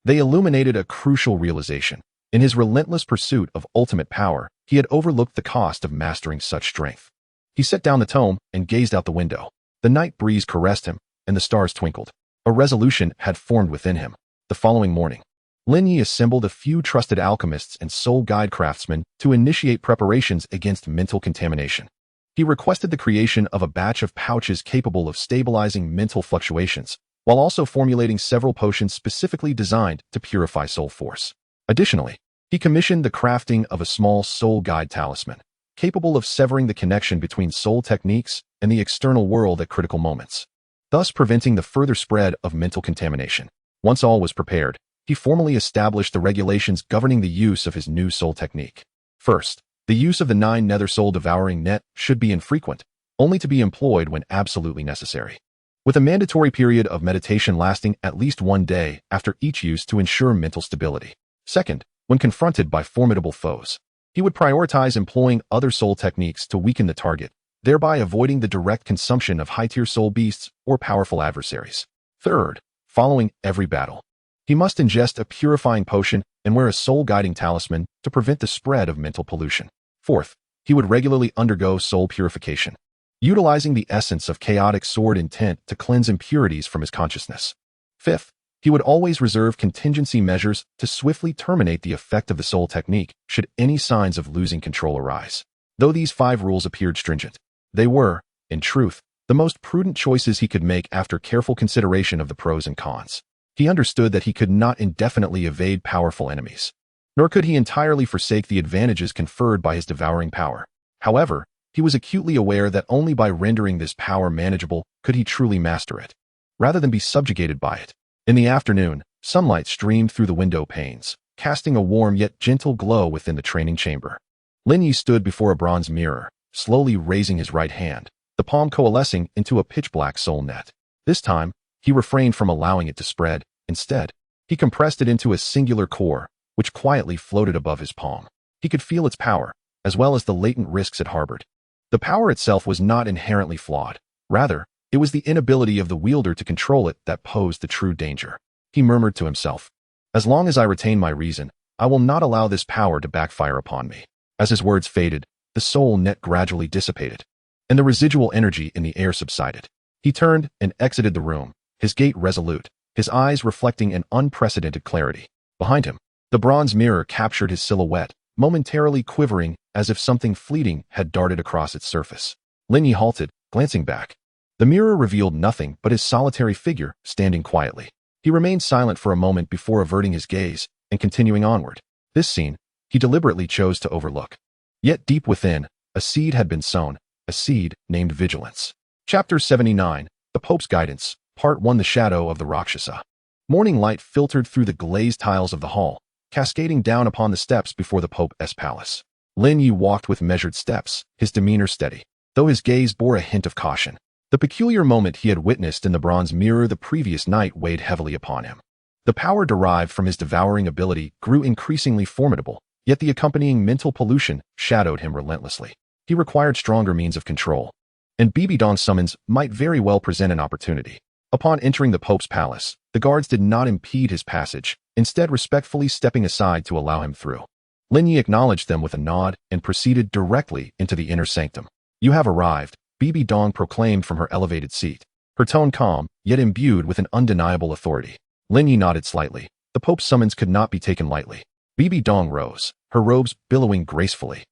they illuminated a crucial realization. In his relentless pursuit of ultimate power, he had overlooked the cost of mastering such strength. He set down the tome and gazed out the window. The night breeze caressed him, and the stars twinkled. A resolution had formed within him. The following morning, Lin Ye assembled a few trusted alchemists and soul guide craftsmen to initiate preparations against mental contamination. He requested the creation of a batch of pouches capable of stabilizing mental fluctuations, while also formulating several potions specifically designed to purify soul force. Additionally, he commissioned the crafting of a small soul guide talisman, capable of severing the connection between soul techniques and the external world at critical moments, thus preventing the further spread of mental contamination. Once all was prepared, he formally established the regulations governing the use of his new soul technique. First, the use of the Nine Nether Soul devouring net should be infrequent, only to be employed when absolutely necessary, with a mandatory period of meditation lasting at least 1 day after each use to ensure mental stability. Second, when confronted by formidable foes, he would prioritize employing other soul techniques to weaken the target, thereby avoiding the direct consumption of high-tier soul beasts or powerful adversaries. Third, following every battle, he must ingest a purifying potion and wear a soul-guiding talisman to prevent the spread of mental pollution. Fourth, he would regularly undergo soul purification, utilizing the essence of chaotic sword intent to cleanse impurities from his consciousness. Fifth, he would always reserve contingency measures to swiftly terminate the effect of the soul technique should any signs of losing control arise. Though these 5 rules appeared stringent, they were, in truth, the most prudent choices he could make after careful consideration of the pros and cons. He understood that he could not indefinitely evade powerful enemies, nor could he entirely forsake the advantages conferred by his devouring power. However, he was acutely aware that only by rendering this power manageable could he truly master it, rather than be subjugated by it. In the afternoon, sunlight streamed through the window panes, casting a warm yet gentle glow within the training chamber. Lin Ye stood before a bronze mirror, slowly raising his right hand, the palm coalescing into a pitch-black soul net. This time, he refrained from allowing it to spread. Instead, he compressed it into a singular core, which quietly floated above his palm. He could feel its power, as well as the latent risks it harbored. The power itself was not inherently flawed. Rather, it was the inability of the wielder to control it that posed the true danger. He murmured to himself, "As long as I retain my reason, I will not allow this power to backfire upon me." As his words faded, the soul net gradually dissipated, and the residual energy in the air subsided. He turned and exited the room, his gait resolute, his eyes reflecting an unprecedented clarity. Behind him, the bronze mirror captured his silhouette, momentarily quivering as if something fleeting had darted across its surface. Lin Ye halted, glancing back. The mirror revealed nothing but his solitary figure standing quietly. He remained silent for a moment before averting his gaze and continuing onward. This scene, he deliberately chose to overlook. Yet deep within, a seed had been sown, a seed named vigilance. Chapter 79, The Pope's Guidance, Part 1. The Shadow of the Rakshasa. Morning light filtered through the glazed tiles of the hall, cascading down upon the steps before the Pope's palace. Lin Ye walked with measured steps, his demeanor steady, though his gaze bore a hint of caution. The peculiar moment he had witnessed in the bronze mirror the previous night weighed heavily upon him. The power derived from his devouring ability grew increasingly formidable, yet the accompanying mental pollution shadowed him relentlessly. He required stronger means of control, and Bibi Dong's summons might very well present an opportunity. Upon entering the Pope's palace, the guards did not impede his passage, instead respectfully stepping aside to allow him through. Lin Ye acknowledged them with a nod and proceeded directly into the inner sanctum. "You have arrived," Bibi Dong proclaimed from her elevated seat, her tone calm, yet imbued with an undeniable authority. Lin Ye nodded slightly. The Pope's summons could not be taken lightly. Bibi Dong rose, her robes billowing gracefully,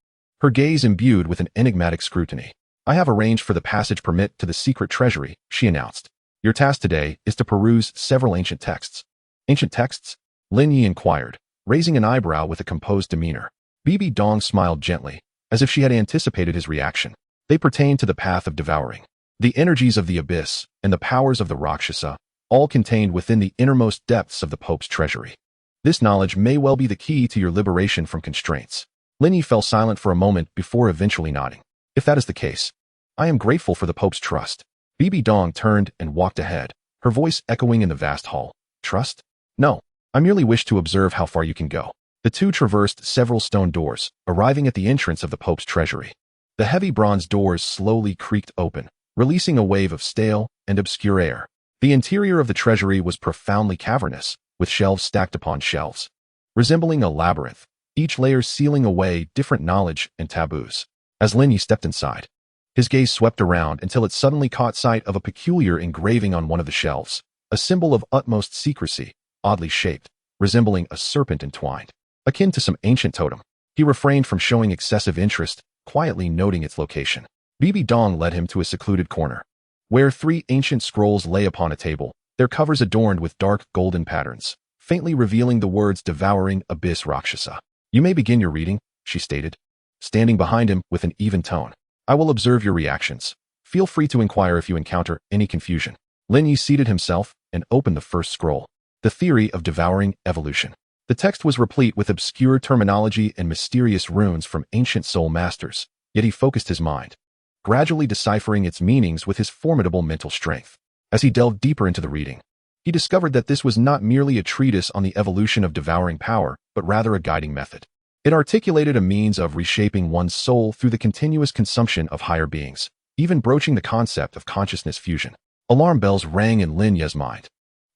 her gaze imbued with an enigmatic scrutiny. "I have arranged for the passage permit to the secret treasury," she announced. "Your task today is to peruse several ancient texts." "Ancient texts?" Lin Ye inquired, raising an eyebrow with a composed demeanor. Bibi Dong smiled gently, as if she had anticipated his reaction. "They pertain to the path of devouring, the energies of the abyss, and the powers of the Rakshasa, all contained within the innermost depths of the Pope's treasury. This knowledge may well be the key to your liberation from constraints." Lin Ye fell silent for a moment before eventually nodding. "If that is the case, I am grateful for the Pope's trust." Bibi Dong turned and walked ahead, her voice echoing in the vast hall. "Trust? No. I merely wish to observe how far you can go." The two traversed several stone doors, arriving at the entrance of the Pope's treasury. The heavy bronze doors slowly creaked open, releasing a wave of stale and obscure air. The interior of the treasury was profoundly cavernous, with shelves stacked upon shelves, resembling a labyrinth, each layer sealing away different knowledge and taboos. As Lin Ye stepped inside, his gaze swept around until it suddenly caught sight of a peculiar engraving on one of the shelves, a symbol of utmost secrecy, oddly shaped, resembling a serpent entwined, akin to some ancient totem. He refrained from showing excessive interest, quietly noting its location. Bibi Dong led him to a secluded corner, where 3 ancient scrolls lay upon a table, their covers adorned with dark golden patterns, faintly revealing the words "Devouring Abyss Rakshasa." "You may begin your reading," she stated, standing behind him with an even tone. "I will observe your reactions. Feel free to inquire if you encounter any confusion." Lin Ye seated himself and opened the first scroll, The Theory of Devouring Evolution. The text was replete with obscure terminology and mysterious runes from ancient soul masters, yet he focused his mind, gradually deciphering its meanings with his formidable mental strength. As he delved deeper into the reading, he discovered that this was not merely a treatise on the evolution of devouring power, but rather a guiding method. It articulated a means of reshaping one's soul through the continuous consumption of higher beings, even broaching the concept of consciousness fusion. Alarm bells rang in Lin Ye's mind.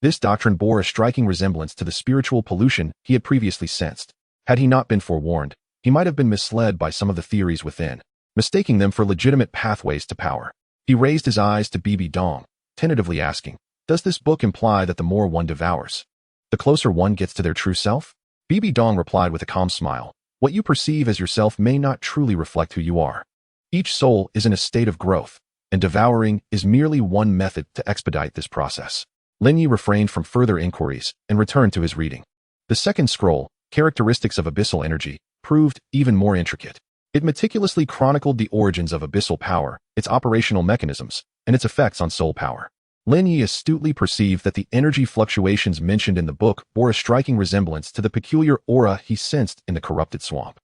This doctrine bore a striking resemblance to the spiritual pollution he had previously sensed. Had he not been forewarned, he might have been misled by some of the theories within, mistaking them for legitimate pathways to power. He raised his eyes to Bibi Dong, tentatively asking, "Does this book imply that the more one devours, the closer one gets to their true self?" Bibi Dong replied with a calm smile, "What you perceive as yourself may not truly reflect who you are. Each soul is in a state of growth, and devouring is merely one method to expedite this process." Lin Ye refrained from further inquiries and returned to his reading. The second scroll, Characteristics of Abyssal Energy, proved even more intricate. It meticulously chronicled the origins of abyssal power, its operational mechanisms, and its effects on soul power. Lin Ye astutely perceived that the energy fluctuations mentioned in the book bore a striking resemblance to the peculiar aura he sensed in the corrupted swamp.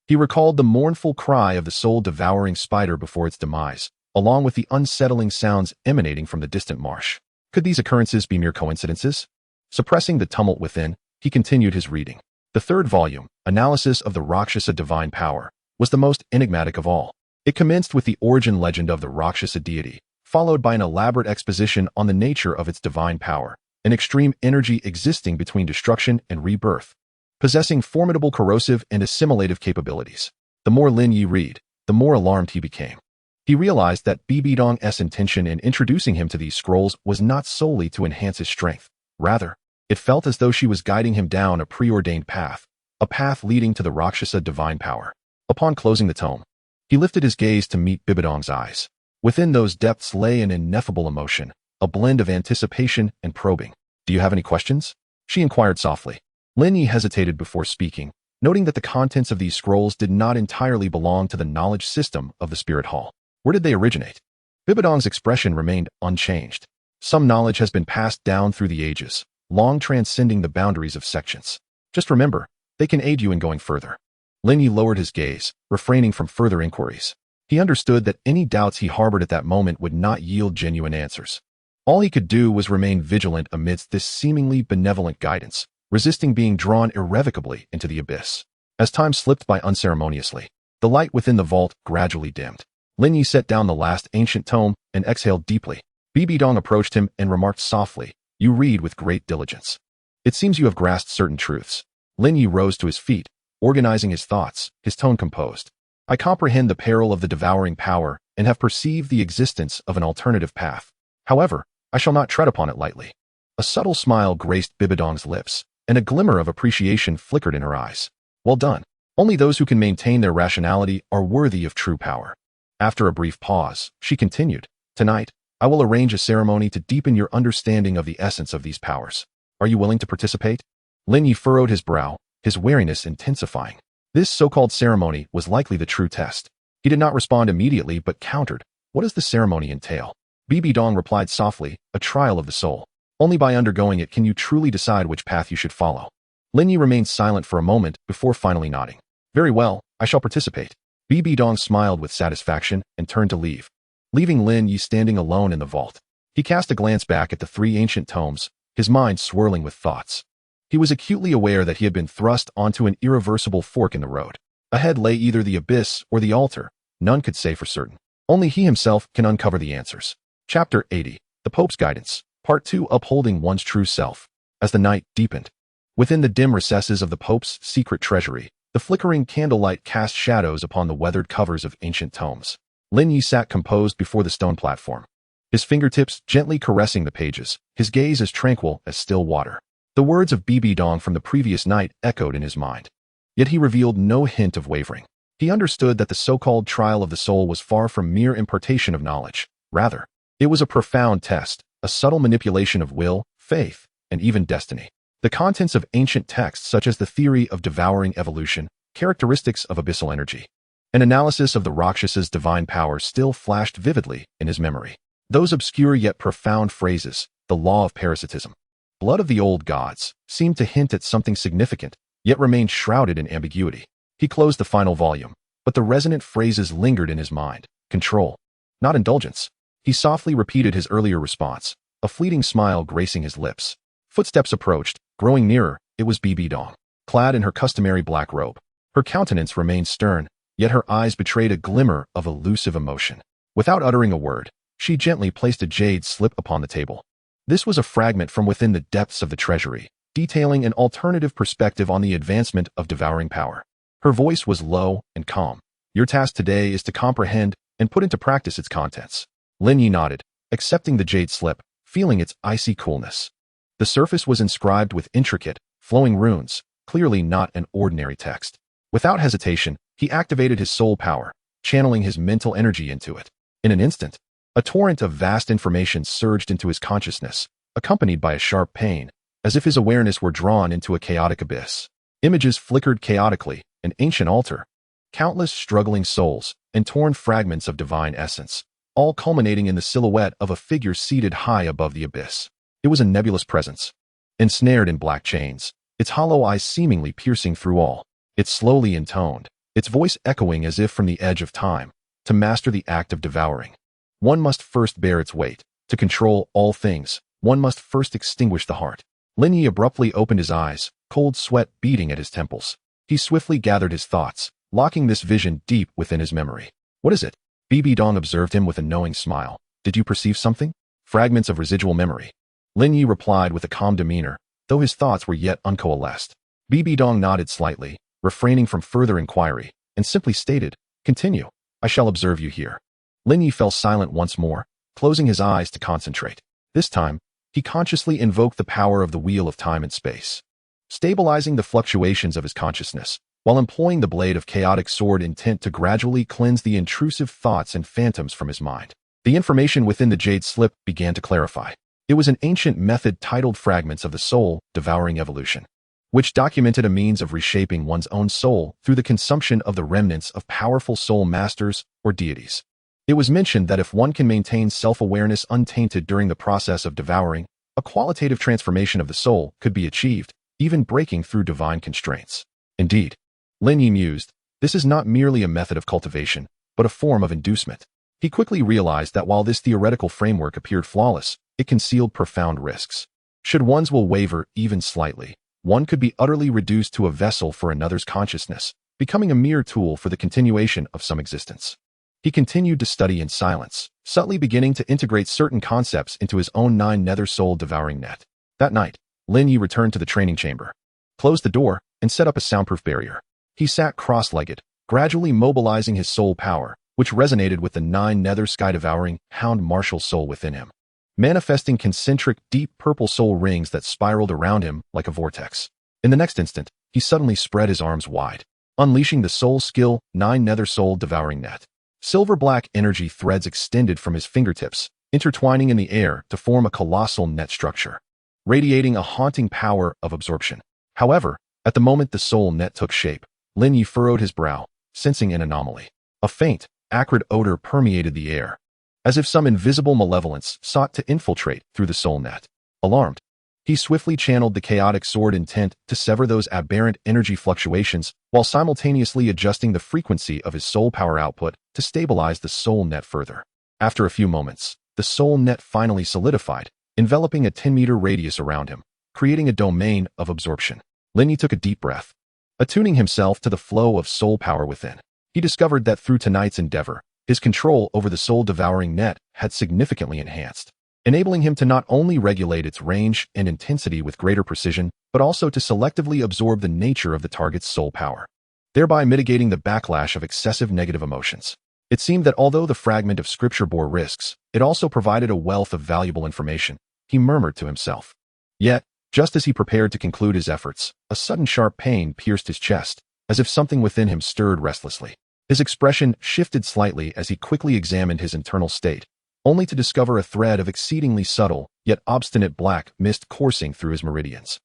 He recalled the mournful cry of the soul-devouring spider before its demise, along with the unsettling sounds emanating from the distant marsh. Could these occurrences be mere coincidences? Suppressing the tumult within, he continued his reading. The third volume, Analysis of the Rakshasa Divine Power, was the most enigmatic of all. It commenced with the origin legend of the Rakshasa deity, followed by an elaborate exposition on the nature of its divine power, an extreme energy existing between destruction and rebirth, possessing formidable corrosive and assimilative capabilities. The more Lin Ye read, the more alarmed he became. He realized that Bibi Dong's intention in introducing him to these scrolls was not solely to enhance his strength. Rather, it felt as though she was guiding him down a preordained path, a path leading to the Rakshasa divine power. Upon closing the tome, he lifted his gaze to meet Bibi Dong's eyes. Within those depths lay an ineffable emotion, a blend of anticipation and probing. "Do Do you have any questions? She inquired softly. Lin Ye hesitated before speaking, noting that the contents of these scrolls did not entirely belong to the knowledge system of the Spirit Hall. Where did they originate? Bibi Dong's expression remained unchanged. Some knowledge has been passed down through the ages, long transcending the boundaries of sections. Just remember, they can aid you in going further. Lin Ye lowered his gaze, refraining from further inquiries. He understood that any doubts he harbored at that moment would not yield genuine answers. All he could do was remain vigilant amidst this seemingly benevolent guidance, resisting being drawn irrevocably into the abyss. As time slipped by unceremoniously, the light within the vault gradually dimmed. Lin Ye set down the last ancient tome and exhaled deeply. Bibi Dong approached him and remarked softly, "You read with great diligence. It seems you have grasped certain truths." Lin Ye rose to his feet, organizing his thoughts, his tone composed. "I comprehend the peril of the devouring power and have perceived the existence of an alternative path. However, I shall not tread upon it lightly." A subtle smile graced Bibi Dong's lips, and a glimmer of appreciation flickered in her eyes. "Well done. Only those who can maintain their rationality are worthy of true power." After a brief pause, she continued, "Tonight, I will arrange a ceremony to deepen your understanding of the essence of these powers. Are you willing to participate?" Lin Ye furrowed his brow, his wariness intensifying. This so-called ceremony was likely the true test. He did not respond immediately but countered, "What does the ceremony entail?" Bibi Dong replied softly, "A trial of the soul. Only by undergoing it can you truly decide which path you should follow." Lin Ye remained silent for a moment before finally nodding. "Very well, I shall participate." Bibi Dong smiled with satisfaction and turned to leave, leaving Lin Ye standing alone in the vault. He cast a glance back at the 3 ancient tomes, his mind swirling with thoughts. He was acutely aware that he had been thrust onto an irreversible fork in the road. Ahead lay either the abyss or the altar. None could say for certain. Only he himself can uncover the answers. Chapter 80. The Pope's Guidance. Part 2. Upholding One's True Self. As the night deepened, within the dim recesses of the Pope's secret treasury, the flickering candlelight cast shadows upon the weathered covers of ancient tomes. Lin Ye sat composed before the stone platform, his fingertips gently caressing the pages, his gaze as tranquil as still water. The words of Bibi Dong from the previous night echoed in his mind. Yet he revealed no hint of wavering. He understood that the so-called trial of the soul was far from mere impartation of knowledge. Rather, it was a profound test, a subtle manipulation of will, faith, and even destiny. The contents of ancient texts such as the theory of devouring evolution, characteristics of abyssal energy, an analysis of the Rakshas's divine power still flashed vividly in his memory. Those obscure yet profound phrases, the law of parasitism, blood of the old gods, seemed to hint at something significant, yet remained shrouded in ambiguity. He closed the final volume, but the resonant phrases lingered in his mind. Control, not indulgence. He softly repeated his earlier response, a fleeting smile gracing his lips. Footsteps approached, growing nearer. It was Bibi Dong, clad in her customary black robe. Her countenance remained stern, yet her eyes betrayed a glimmer of elusive emotion. Without uttering a word, she gently placed a jade slip upon the table. This was a fragment from within the depths of the treasury, detailing an alternative perspective on the advancement of devouring power. Her voice was low and calm. "Your task today is to comprehend and put into practice its contents." Lin Ye nodded, accepting the jade slip, feeling its icy coolness. The surface was inscribed with intricate, flowing runes, clearly not an ordinary text. Without hesitation, he activated his soul power, channeling his mental energy into it. In an instant, a torrent of vast information surged into his consciousness, accompanied by a sharp pain, as if his awareness were drawn into a chaotic abyss. Images flickered chaotically, an ancient altar, countless struggling souls, and torn fragments of divine essence, all culminating in the silhouette of a figure seated high above the abyss. It was a nebulous presence, ensnared in black chains, its hollow eyes seemingly piercing through all. It slowly intoned, its voice echoing as if from the edge of time. To master the act of devouring, one must first bear its weight. To control all things, one must first extinguish the heart. Lin Ye abruptly opened his eyes, cold sweat beating at his temples. He swiftly gathered his thoughts, locking this vision deep within his memory. "What is it?" Bibi Dong observed him with a knowing smile. "Did you perceive something?" "Fragments of residual memory." Lin Ye replied with a calm demeanor, though his thoughts were yet uncoalesced. Bibi Dong nodded slightly, refraining from further inquiry, and simply stated, "Continue. I shall observe you here." Lin Ye fell silent once more, closing his eyes to concentrate. This time, he consciously invoked the power of the wheel of time and space, stabilizing the fluctuations of his consciousness, while employing the blade of chaotic sword intent to gradually cleanse the intrusive thoughts and phantoms from his mind. The information within the jade slip began to clarify. It was an ancient method titled Fragments of the Soul, Devouring Evolution, which documented a means of reshaping one's own soul through the consumption of the remnants of powerful soul masters or deities. It was mentioned that if one can maintain self-awareness untainted during the process of devouring, a qualitative transformation of the soul could be achieved, even breaking through divine constraints. Indeed, Lin Ye mused, this is not merely a method of cultivation, but a form of inducement. He quickly realized that while this theoretical framework appeared flawless, it concealed profound risks. Should one's will waver even slightly, one could be utterly reduced to a vessel for another's consciousness, becoming a mere tool for the continuation of some existence. He continued to study in silence, subtly beginning to integrate certain concepts into his own Nine Nether Soul devouring net. That night, Lin Ye returned to the training chamber, closed the door, and set up a soundproof barrier. He sat cross-legged, gradually mobilizing his soul power, which resonated with the Nine Nether Sky-devouring Hound martial soul within him, manifesting concentric, deep purple soul rings that spiraled around him like a vortex. In the next instant, he suddenly spread his arms wide, unleashing the soul skill Nine Nether Soul devouring net. Silver-black energy threads extended from his fingertips, intertwining in the air to form a colossal net structure, radiating a haunting power of absorption. However, at the moment the soul net took shape, Lin Ye furrowed his brow, sensing an anomaly. A faint, acrid odor permeated the air, as if some invisible malevolence sought to infiltrate through the soul net. Alarmed, he swiftly channeled the chaotic sword intent to sever those aberrant energy fluctuations while simultaneously adjusting the frequency of his soul power output to stabilize the soul net further. After a few moments, the soul net finally solidified, enveloping a 10-meter radius around him, creating a domain of absorption. Lin Ye took a deep breath, attuning himself to the flow of soul power within. He discovered that through tonight's endeavor, his control over the soul-devouring net had significantly enhanced, enabling him to not only regulate its range and intensity with greater precision, but also to selectively absorb the nature of the target's soul power, thereby mitigating the backlash of excessive negative emotions. It seemed that although the fragment of scripture bore risks, it also provided a wealth of valuable information, he murmured to himself. Yet, just as he prepared to conclude his efforts, a sudden sharp pain pierced his chest, as if something within him stirred restlessly. His expression shifted slightly as he quickly examined his internal state, only to discover a thread of exceedingly subtle, yet obstinate black mist coursing through his meridians,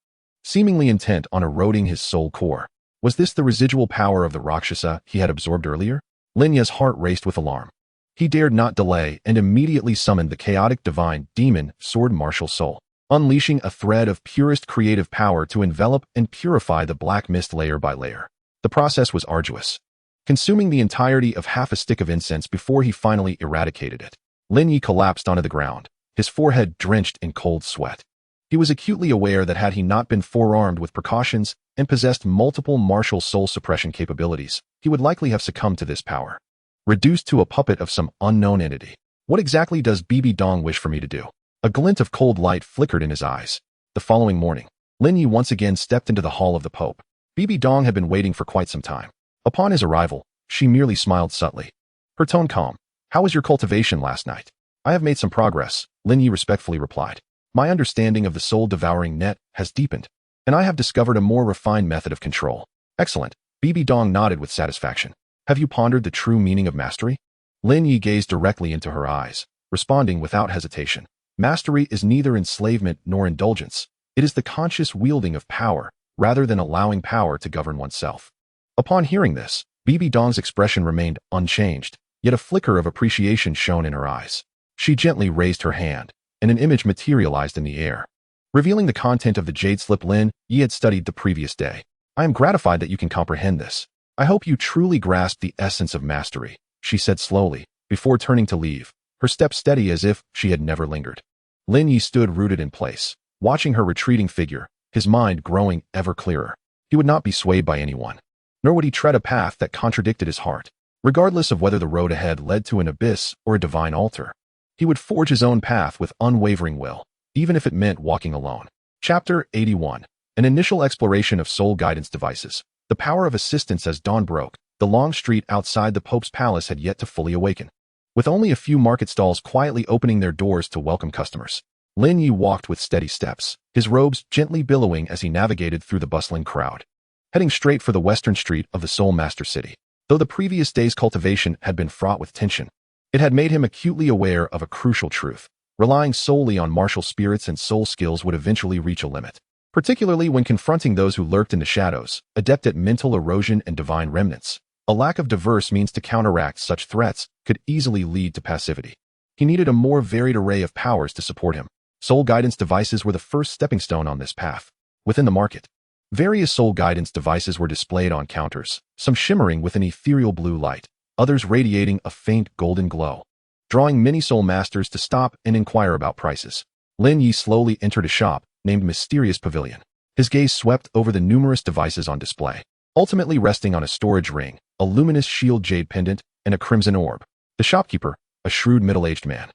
seemingly intent on eroding his soul core. Was this the residual power of the Rakshasa he had absorbed earlier? Lin Ye's heart raced with alarm. He dared not delay and immediately summoned the chaotic divine demon sword martial soul, unleashing a thread of purest creative power to envelop and purify the black mist layer by layer. The process was arduous, consuming the entirety of half a stick of incense before he finally eradicated it. Lin Ye collapsed onto the ground, his forehead drenched in cold sweat. He was acutely aware that had he not been forearmed with precautions and possessed multiple martial soul suppression capabilities, he would likely have succumbed to this power, reduced to a puppet of some unknown entity. What exactly does Bibi Dong wish for me to do? A glint of cold light flickered in his eyes. The following morning, Lin Ye once again stepped into the hall of the Pope. Bibi Dong had been waiting for quite some time. Upon his arrival, she merely smiled subtly, her tone calm. How was your cultivation last night? I have made some progress, Lin Ye respectfully replied. My understanding of the soul-devouring net has deepened, and I have discovered a more refined method of control. Excellent. Bibi Dong nodded with satisfaction. Have you pondered the true meaning of mastery? Lin Ye gazed directly into her eyes, responding without hesitation. Mastery is neither enslavement nor indulgence. It is the conscious wielding of power, rather than allowing power to govern oneself. Upon hearing this, Bibi Dong's expression remained unchanged, yet a flicker of appreciation shone in her eyes. She gently raised her hand, and an image materialized in the air, revealing the content of the jade slip Lin Ye had studied the previous day. I am gratified that you can comprehend this. I hope you truly grasp the essence of mastery, she said slowly, before turning to leave, her step steady as if she had never lingered. Lin Ye stood rooted in place, watching her retreating figure, his mind growing ever clearer. He would not be swayed by anyone, nor would he tread a path that contradicted his heart, regardless of whether the road ahead led to an abyss or a divine altar. He would forge his own path with unwavering will, even if it meant walking alone. Chapter 81. An initial exploration of soul guidance devices. The power of assistance as dawn broke. The long street outside the Pope's palace had yet to fully awaken, with only a few market stalls quietly opening their doors to welcome customers. Lin Ye walked with steady steps, his robes gently billowing as he navigated through the bustling crowd, heading straight for the western street of the Soul Master City. Though the previous day's cultivation had been fraught with tension, it had made him acutely aware of a crucial truth. Relying solely on martial spirits and soul skills would eventually reach a limit, particularly when confronting those who lurked in the shadows, adept at mental erosion and divine remnants. A lack of diverse means to counteract such threats could easily lead to passivity. He needed a more varied array of powers to support him. Soul guidance devices were the first stepping stone on this path. Within the market, various soul guidance devices were displayed on counters, some shimmering with an ethereal blue light, others radiating a faint golden glow, drawing many soul masters to stop and inquire about prices. Lin Ye slowly entered a shop named Mysterious Pavilion. His gaze swept over the numerous devices on display, ultimately resting on a storage ring, a luminous shield jade pendant, and a crimson orb. The shopkeeper, a shrewd middle-aged man,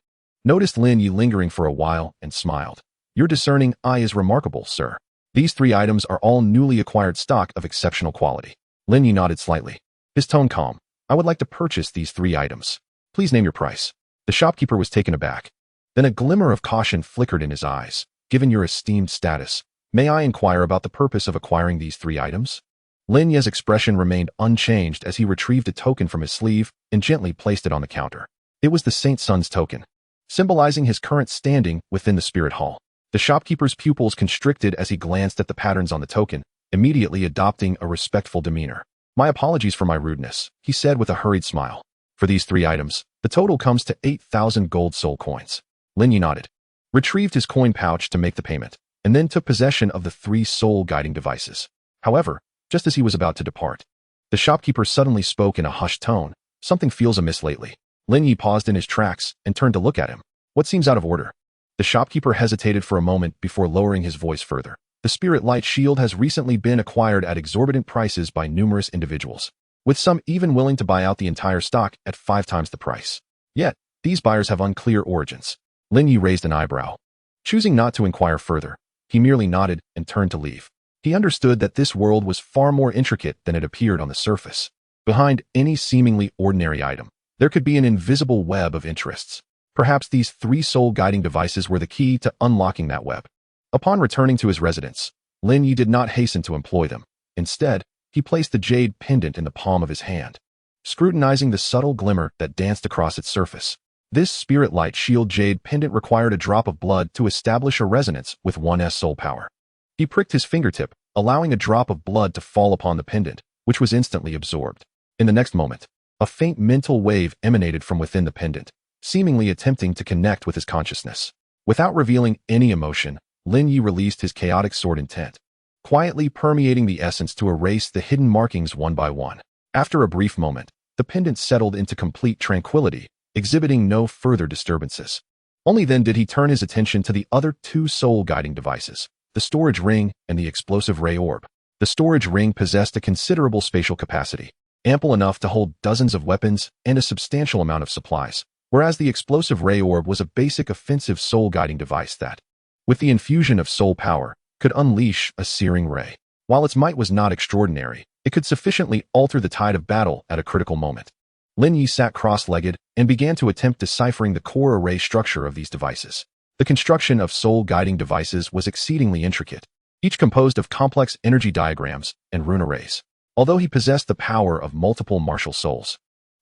noticed Lin Ye lingering for a while and smiled. "Your discerning eye is remarkable, sir. These 3 items are all newly acquired stock of exceptional quality." Lin Ye nodded slightly, his tone calm. "I would like to purchase these 3 items. Please name your price." The shopkeeper was taken aback. Then a glimmer of caution flickered in his eyes. "Given your esteemed status, may I inquire about the purpose of acquiring these 3 items?" Lin Ye's expression remained unchanged as he retrieved a token from his sleeve and gently placed it on the counter. It was the Saint Sun's token, symbolizing his current standing within the spirit hall. The shopkeeper's pupils constricted as he glanced at the patterns on the token, immediately adopting a respectful demeanor. "My apologies for my rudeness," he said with a hurried smile. "For these 3 items, the total comes to 8,000 gold soul coins." Lin Ye nodded, retrieved his coin pouch to make the payment, and then took possession of the 3 soul guiding devices. However, just as he was about to depart, the shopkeeper suddenly spoke in a hushed tone. "Something feels amiss lately." Lin Ye paused in his tracks and turned to look at him. "What seems out of order?" The shopkeeper hesitated for a moment before lowering his voice further. "The spirit light shield has recently been acquired at exorbitant prices by numerous individuals, with some even willing to buy out the entire stock at 5 times the price. Yet, these buyers have unclear origins." Lin Ye raised an eyebrow. Choosing not to inquire further, he merely nodded and turned to leave. He understood that this world was far more intricate than it appeared on the surface. Behind any seemingly ordinary item, there could be an invisible web of interests. Perhaps these 3 soul guiding devices were the key to unlocking that web. Upon returning to his residence, Lin Ye did not hasten to employ them. Instead, he placed the jade pendant in the palm of his hand, scrutinizing the subtle glimmer that danced across its surface. This spirit light shield jade pendant required a drop of blood to establish a resonance with 1's soul power. He pricked his fingertip, allowing a drop of blood to fall upon the pendant, which was instantly absorbed. In the next moment, a faint mental wave emanated from within the pendant, seemingly attempting to connect with his consciousness. Without revealing any emotion, Lin Ye released his chaotic sword intent, quietly permeating the essence to erase the hidden markings one by one. After a brief moment, the pendant settled into complete tranquility, exhibiting no further disturbances. Only then did he turn his attention to the other 2 soul guiding devices, the storage ring and the explosive ray orb. The storage ring possessed a considerable spatial capacity, ample enough to hold dozens of weapons and a substantial amount of supplies, whereas the explosive ray orb was a basic offensive soul guiding device that, with the infusion of soul power, could unleash a searing ray. While its might was not extraordinary, it could sufficiently alter the tide of battle at a critical moment. Lin Ye sat cross-legged and began to attempt deciphering the core array structure of these devices. The construction of soul guiding devices was exceedingly intricate, each composed of complex energy diagrams and rune arrays. Although he possessed the power of multiple martial souls,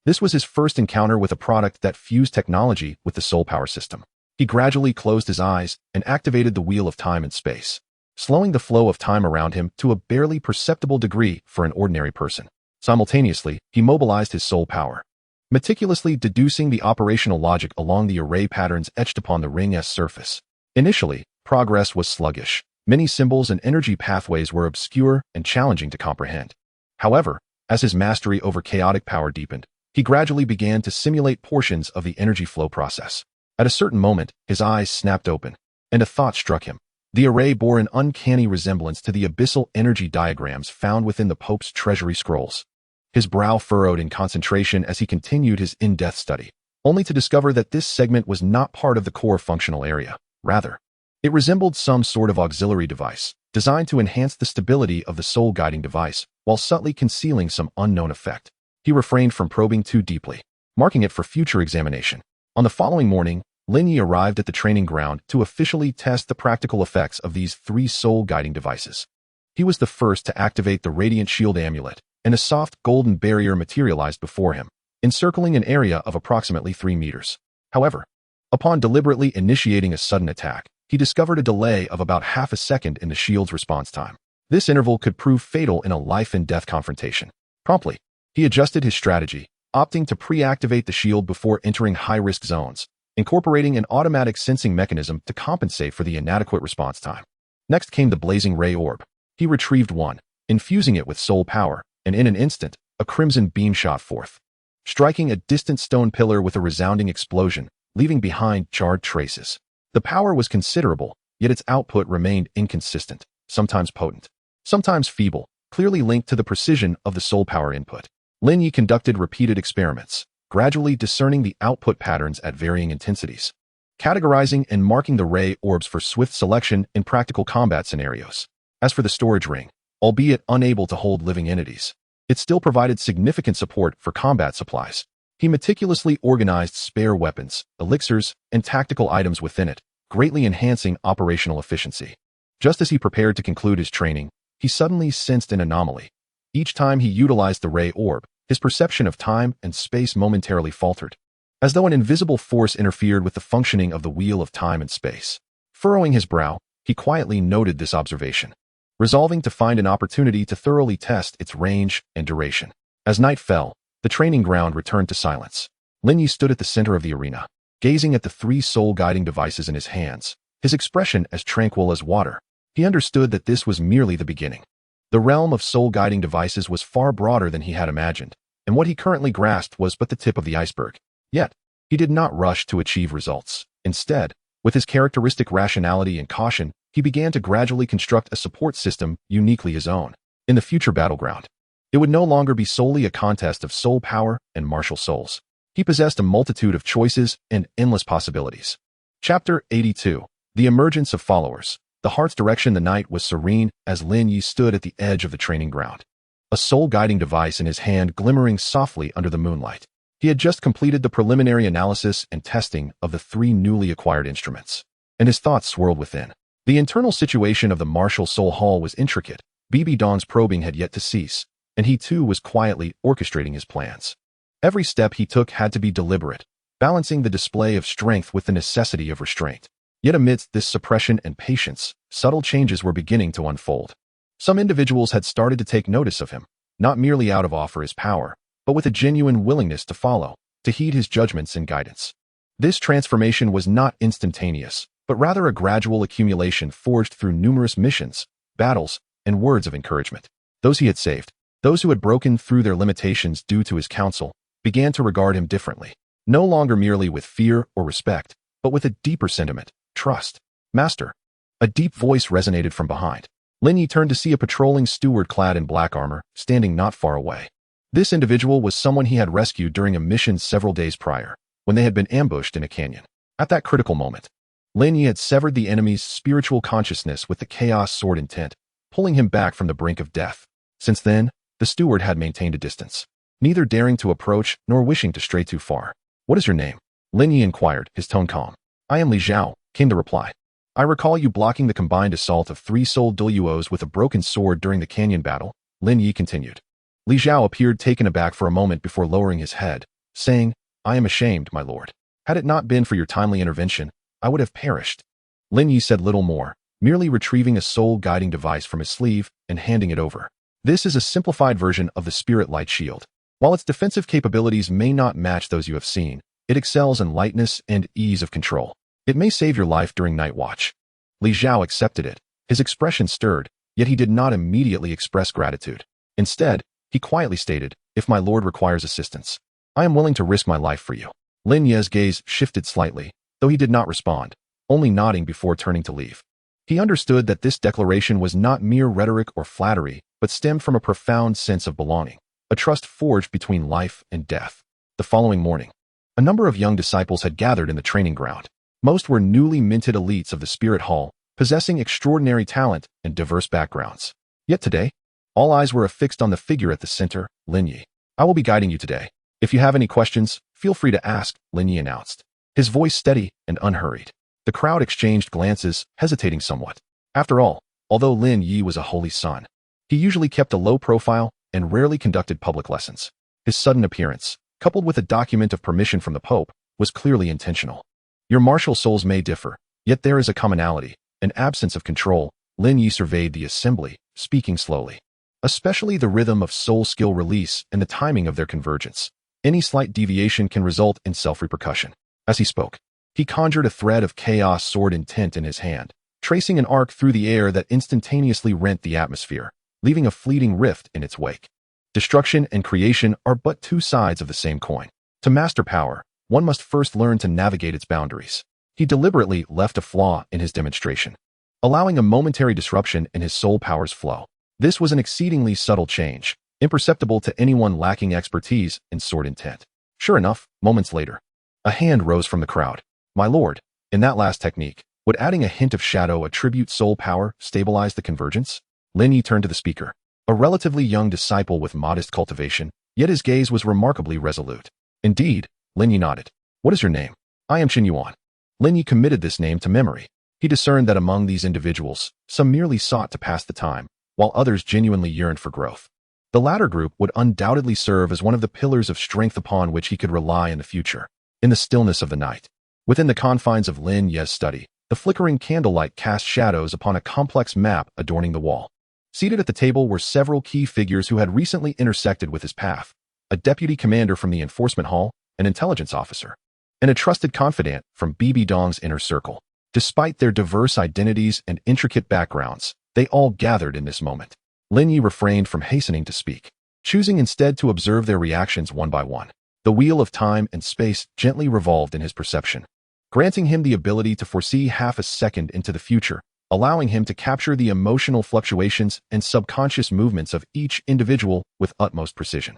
this was his first encounter with a product that fused technology with the soul power system. He gradually closed his eyes and activated the wheel of time and space, slowing the flow of time around him to a barely perceptible degree for an ordinary person. Simultaneously, he mobilized his soul power, meticulously deducing the operational logic along the array patterns etched upon the ring's surface. Initially, progress was sluggish. Many symbols and energy pathways were obscure and challenging to comprehend. However, as his mastery over chaotic power deepened, he gradually began to simulate portions of the energy flow process. At a certain moment, his eyes snapped open, and a thought struck him. The array bore an uncanny resemblance to the abyssal energy diagrams found within the Pope's treasury scrolls. His brow furrowed in concentration as he continued his in-depth study, only to discover that this segment was not part of the core functional area. Rather, it resembled some sort of auxiliary device, designed to enhance the stability of the soul guiding device, while subtly concealing some unknown effect. He refrained from probing too deeply, marking it for future examination. On the following morning, Lin Ye arrived at the training ground to officially test the practical effects of these 3 soul guiding devices. He was the first to activate the Radiant Shield Amulet, and a soft golden barrier materialized before him, encircling an area of approximately 3 meters. However, Upon deliberately initiating a sudden attack, he discovered a delay of about half a second in the shield's response time. This interval could prove fatal in a life-and-death confrontation. Promptly, he adjusted his strategy, opting to pre-activate the shield before entering high-risk zones, incorporating an automatic sensing mechanism to compensate for the inadequate response time. Next came the blazing ray orb. He retrieved one, infusing it with soul power, and in an instant, a crimson beam shot forth, striking a distant stone pillar with a resounding explosion, leaving behind charred traces. The power was considerable, yet its output remained inconsistent, sometimes potent, sometimes feeble, clearly linked to the precision of the soul power input. Lin Ye conducted repeated experiments, gradually discerning the output patterns at varying intensities, categorizing and marking the ray orbs for swift selection in practical combat scenarios. As for the storage ring, albeit unable to hold living entities, it still provided significant support for combat supplies. He meticulously organized spare weapons, elixirs, and tactical items within it, greatly enhancing operational efficiency. Just as he prepared to conclude his training, he suddenly sensed an anomaly. Each time he utilized the ray orb, his perception of time and space momentarily faltered, as though an invisible force interfered with the functioning of the wheel of time and space. Furrowing his brow, he quietly noted this observation, resolving to find an opportunity to thoroughly test its range and duration. As night fell, the training ground returned to silence. Lin Ye stood at the center of the arena, gazing at the three soul-guiding devices in his hands, his expression as tranquil as water. He understood that this was merely the beginning. The realm of soul-guiding devices was far broader than he had imagined, and what he currently grasped was but the tip of the iceberg. Yet, he did not rush to achieve results. Instead, with his characteristic rationality and caution, he began to gradually construct a support system uniquely his own. In the future battleground, it would no longer be solely a contest of soul power and martial souls. He possessed a multitude of choices and endless possibilities. Chapter 82. The Emergence of Followers. The heart's direction. The night was serene as Lin Ye stood at the edge of the training ground, a soul-guiding device in his hand glimmering softly under the moonlight. He had just completed the preliminary analysis and testing of the three newly acquired instruments, and his thoughts swirled within. The internal situation of the martial soul hall was intricate. Bibi Dong's probing had yet to cease, and he too was quietly orchestrating his plans. Every step he took had to be deliberate, balancing the display of strength with the necessity of restraint. Yet amidst this suppression and patience, subtle changes were beginning to unfold. Some individuals had started to take notice of him, not merely out of awe for his power, but with a genuine willingness to follow, to heed his judgments and guidance. This transformation was not instantaneous, but rather a gradual accumulation forged through numerous missions, battles, and words of encouragement. Those he had saved, those who had broken through their limitations due to his counsel, began to regard him differently, no longer merely with fear or respect, but with a deeper sentiment, trust. Master. A deep voice resonated from behind. Lin Ye turned to see a patrolling steward clad in black armor, standing not far away. This individual was someone he had rescued during a mission several days prior, when they had been ambushed in a canyon. At that critical moment, Lin Ye had severed the enemy's spiritual consciousness with the chaos sword intent, pulling him back from the brink of death. Since then, the steward had maintained a distance, neither daring to approach nor wishing to stray too far. What is your name? Lin Ye inquired, his tone calm. I am Li Zhao, came the reply. I recall you blocking the combined assault of three soul Douluos with a broken sword during the canyon battle, Lin Ye continued. Li Zhao appeared taken aback for a moment before lowering his head, saying, I am ashamed, my lord. Had it not been for your timely intervention, I would have perished. Lin Ye said little more, merely retrieving a soul-guiding device from his sleeve and handing it over. This is a simplified version of the Spirit Light Shield. While its defensive capabilities may not match those you have seen, it excels in lightness and ease of control. It may save your life during night watch. Li Zhao accepted it. His expression stirred, yet he did not immediately express gratitude. Instead, he quietly stated, if my lord requires assistance, I am willing to risk my life for you. Lin Ye's gaze shifted slightly, though he did not respond, only nodding before turning to leave. He understood that this declaration was not mere rhetoric or flattery, but stemmed from a profound sense of belonging, a trust forged between life and death. The following morning, a number of young disciples had gathered in the training ground. Most were newly minted elites of the Spirit Hall, possessing extraordinary talent and diverse backgrounds. Yet today, all eyes were affixed on the figure at the center, Lin Ye. I will be guiding you today. If you have any questions, feel free to ask, Lin Ye announced, his voice steady and unhurried. The crowd exchanged glances, hesitating somewhat. After all, although Lin Ye was a holy son, he usually kept a low profile and rarely conducted public lessons. His sudden appearance, coupled with a document of permission from the Pope, was clearly intentional. Your martial souls may differ, yet there is a commonality, an absence of control. Lin Ye surveyed the assembly, speaking slowly. Especially the rhythm of soul skill release and the timing of their convergence. Any slight deviation can result in self-repercussion. As he spoke, he conjured a thread of chaos sword intent in his hand, tracing an arc through the air that instantaneously rent the atmosphere, leaving a fleeting rift in its wake. Destruction and creation are but two sides of the same coin. To master power, one must first learn to navigate its boundaries. He deliberately left a flaw in his demonstration, allowing a momentary disruption in his soul power's flow. This was an exceedingly subtle change, imperceptible to anyone lacking expertise in sword intent. Sure enough, moments later, a hand rose from the crowd. My lord, in that last technique, would adding a hint of shadow attribute soul power stabilize the convergence? Lin Ye turned to the speaker, a relatively young disciple with modest cultivation, yet his gaze was remarkably resolute. Indeed, Lin Ye nodded. What is your name? I am Qian Yuan. Lin Ye committed this name to memory. He discerned that among these individuals, some merely sought to pass the time, while others genuinely yearned for growth. The latter group would undoubtedly serve as one of the pillars of strength upon which he could rely in the future. In the stillness of the night, within the confines of Lin Ye's study, the flickering candlelight cast shadows upon a complex map adorning the wall. Seated at the table were several key figures who had recently intersected with his path: a deputy commander from the enforcement hall, an intelligence officer, and a trusted confidant from Bibi Dong's inner circle. Despite their diverse identities and intricate backgrounds, they all gathered in this moment. Lin Ye refrained from hastening to speak, choosing instead to observe their reactions one by one. The wheel of time and space gently revolved in his perception, granting him the ability to foresee half a second into the future, allowing him to capture the emotional fluctuations and subconscious movements of each individual with utmost precision.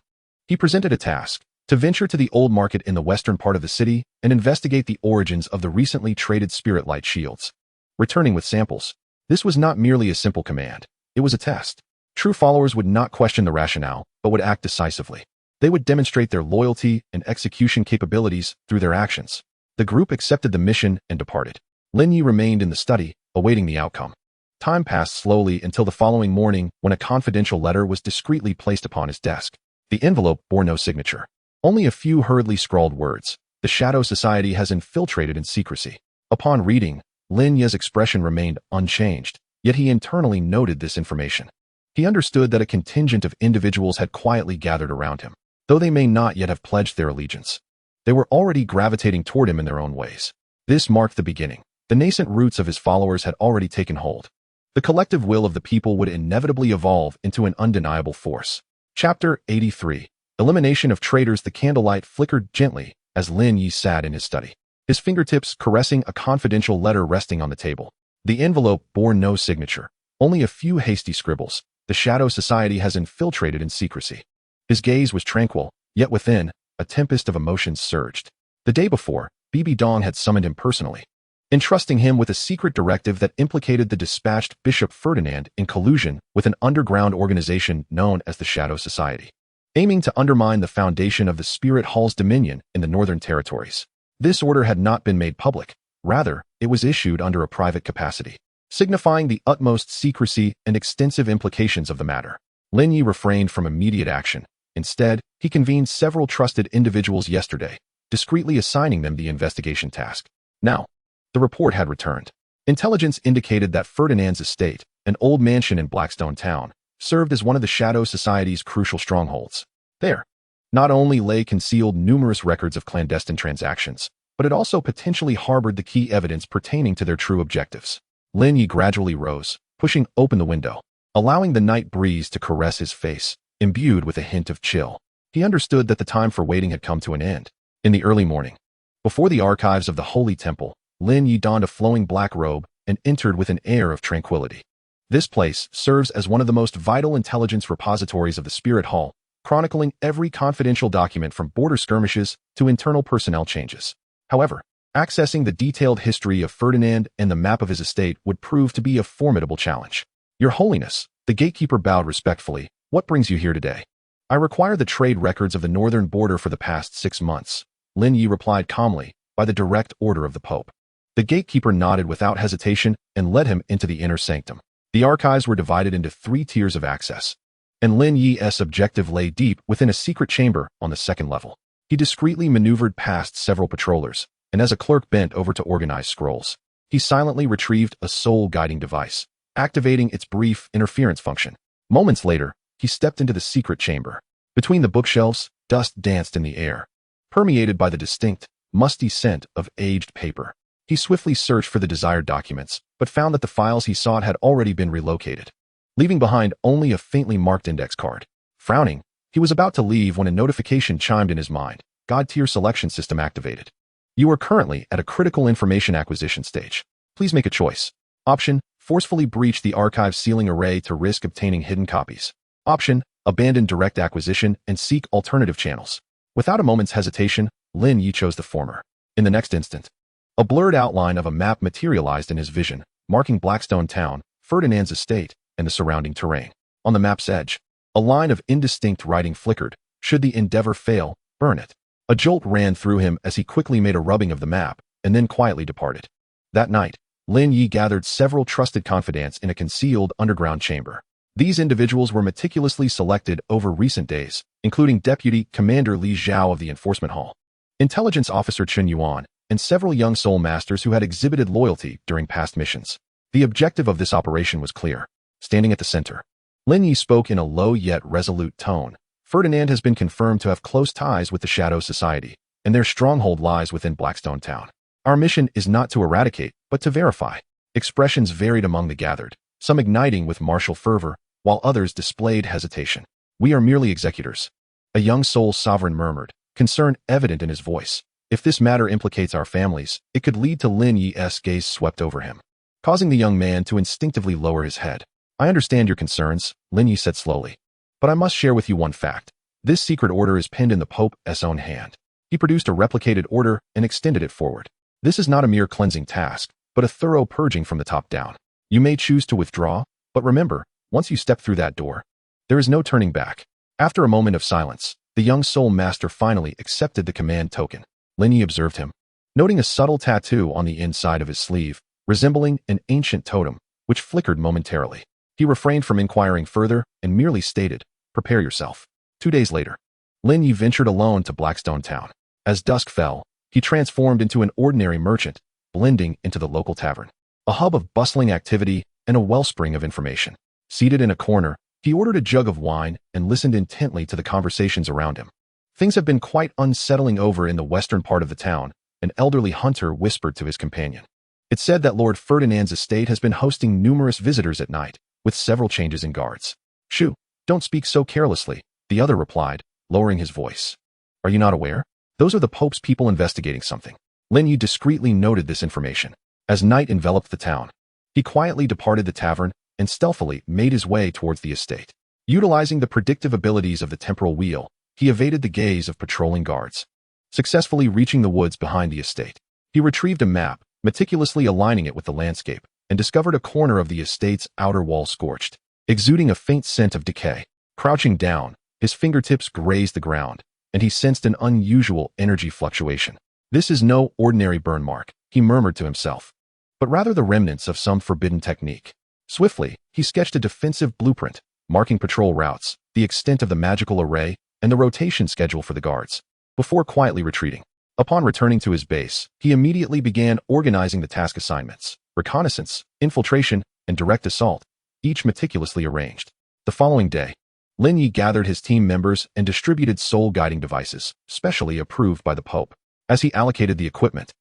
He presented a task: to venture to the old market in the western part of the city and investigate the origins of the recently traded spirit light shields. Returning with samples. This was not merely a simple command. It was a test. True followers would not question the rationale, but would act decisively. They would demonstrate their loyalty and execution capabilities through their actions. The group accepted the mission and departed. Lin Ye remained in the study, awaiting the outcome. Time passed slowly until the following morning when a confidential letter was discreetly placed upon his desk. The envelope bore no signature. Only a few hurriedly scrawled words. The Shadow Society has infiltrated in secrecy. Upon reading, Lin Ye's expression remained unchanged, yet he internally noted this information. He understood that a contingent of individuals had quietly gathered around him. Though they may not yet have pledged their allegiance, they were already gravitating toward him in their own ways. This marked the beginning. The nascent roots of his followers had already taken hold. The collective will of the people would inevitably evolve into an undeniable force. Chapter 83. Elimination of traitors. The candlelight flickered gently as Lin Ye sat in his study, his fingertips caressing a confidential letter resting on the table. The envelope bore no signature, only a few hasty scribbles. The Shadow Society has infiltrated in secrecy. His gaze was tranquil, yet within, a tempest of emotions surged. The day before, Bibi Dong had summoned him personally, entrusting him with a secret directive that implicated the dispatched Bishop Ferdinand in collusion with an underground organization known as the Shadow Society, aiming to undermine the foundation of the Spirit Hall's dominion in the Northern Territories. This order had not been made public. Rather, it was issued under a private capacity, signifying the utmost secrecy and extensive implications of the matter. Lin Ye refrained from immediate action. Instead, he convened several trusted individuals yesterday, discreetly assigning them the investigation task. Now, the report had returned. Intelligence indicated that Ferdinand's estate, an old mansion in Blackstone Town, served as one of the Shadow Society's crucial strongholds. There, not only lay concealed numerous records of clandestine transactions, but it also potentially harbored the key evidence pertaining to their true objectives. Lin Ye gradually rose, pushing open the window, allowing the night breeze to caress his face, imbued with a hint of chill. He understood that the time for waiting had come to an end. In the early morning, before the archives of the Holy Temple, Lin Ye donned a flowing black robe and entered with an air of tranquility. This place serves as one of the most vital intelligence repositories of the Spirit Hall, chronicling every confidential document from border skirmishes to internal personnel changes. However, accessing the detailed history of Ferdinand and the map of his estate would prove to be a formidable challenge. Your Holiness, the gatekeeper bowed respectfully. What brings you here today? I require the trade records of the northern border for the past 6 months, Lin Ye replied calmly, by the direct order of the Pope. The gatekeeper nodded without hesitation and led him into the inner sanctum. The archives were divided into 3 tiers of access, and Lin Ye's objective lay deep within a secret chamber on the second level. He discreetly maneuvered past several patrollers, and as a clerk bent over to organize scrolls, he silently retrieved a soul-guiding device, activating its brief interference function. Moments later, he stepped into the secret chamber. Between the bookshelves, dust danced in the air, permeated by the distinct, musty scent of aged paper. He swiftly searched for the desired documents, but found that the files he sought had already been relocated, leaving behind only a faintly marked index card. Frowning, he was about to leave when a notification chimed in his mind. God-tier selection system activated. You are currently at a critical information acquisition stage. Please make a choice. Option: forcefully breach the archive sealing array to risk obtaining hidden copies. Option: abandon direct acquisition and seek alternative channels. Without a moment's hesitation, Lin Ye chose the former. In the next instant, a blurred outline of a map materialized in his vision, marking Blackstone Town, Ferdinand's estate, and the surrounding terrain. On the map's edge, a line of indistinct writing flickered. Should the endeavor fail, burn it. A jolt ran through him as he quickly made a rubbing of the map, and then quietly departed. That night, Lin Ye gathered several trusted confidants in a concealed underground chamber. These individuals were meticulously selected over recent days, including Deputy Commander Li Zhao of the Enforcement Hall, Intelligence Officer Chen Yuan, and several young soul masters who had exhibited loyalty during past missions. The objective of this operation was clear. Standing at the center, Lin Ye spoke in a low yet resolute tone. Ferdinand has been confirmed to have close ties with the Shadow Society, and their stronghold lies within Blackstone Town. Our mission is not to eradicate, but to verify. Expressions varied among the gathered, some igniting with martial fervor, while others displayed hesitation. We are merely executors. A young soul sovereign murmured, concern evident in his voice. If this matter implicates our families, it could lead to Lin Ye's gaze swept over him, causing the young man to instinctively lower his head. I understand your concerns, Lin Ye said slowly, but I must share with you one fact. This secret order is pinned in the Pope's own hand. He produced a replicated order and extended it forward. This is not a mere cleansing task, but a thorough purging from the top down. You may choose to withdraw, but remember, once you step through that door, there is no turning back. After a moment of silence, the young soul master finally accepted the command token. Lin Ye observed him, noting a subtle tattoo on the inside of his sleeve, resembling an ancient totem, which flickered momentarily. He refrained from inquiring further and merely stated, prepare yourself. 2 days later, Lin Ye ventured alone to Blackstone Town. As dusk fell, he transformed into an ordinary merchant, blending into the local tavern, a hub of bustling activity and a wellspring of information. Seated in a corner, he ordered a jug of wine and listened intently to the conversations around him. Things have been quite unsettling over in the western part of the town, an elderly hunter whispered to his companion. It's said that Lord Ferdinand's estate has been hosting numerous visitors at night, with several changes in guards. Shoo, don't speak so carelessly, the other replied, lowering his voice. Are you not aware? Those are the Pope's people investigating something. Lin Ye discreetly noted this information. As night enveloped the town, he quietly departed the tavern and stealthily made his way towards the estate. Utilizing the predictive abilities of the temporal wheel, he evaded the gaze of patrolling guards. Successfully reaching the woods behind the estate, he retrieved a map, meticulously aligning it with the landscape, and discovered a corner of the estate's outer wall scorched, exuding a faint scent of decay. Crouching down, his fingertips grazed the ground, and he sensed an unusual energy fluctuation. This is no ordinary burn mark, he murmured to himself, but rather the remnants of some forbidden technique. Swiftly, he sketched a defensive blueprint, marking patrol routes, the extent of the magical array, and the rotation schedule for the guards, before quietly retreating. Upon returning to his base, he immediately began organizing the task assignments: reconnaissance, infiltration, and direct assault, each meticulously arranged. The following day, Lin Ye gathered his team members and distributed soul-guiding devices, specially approved by the Pope. As he allocated the equipment,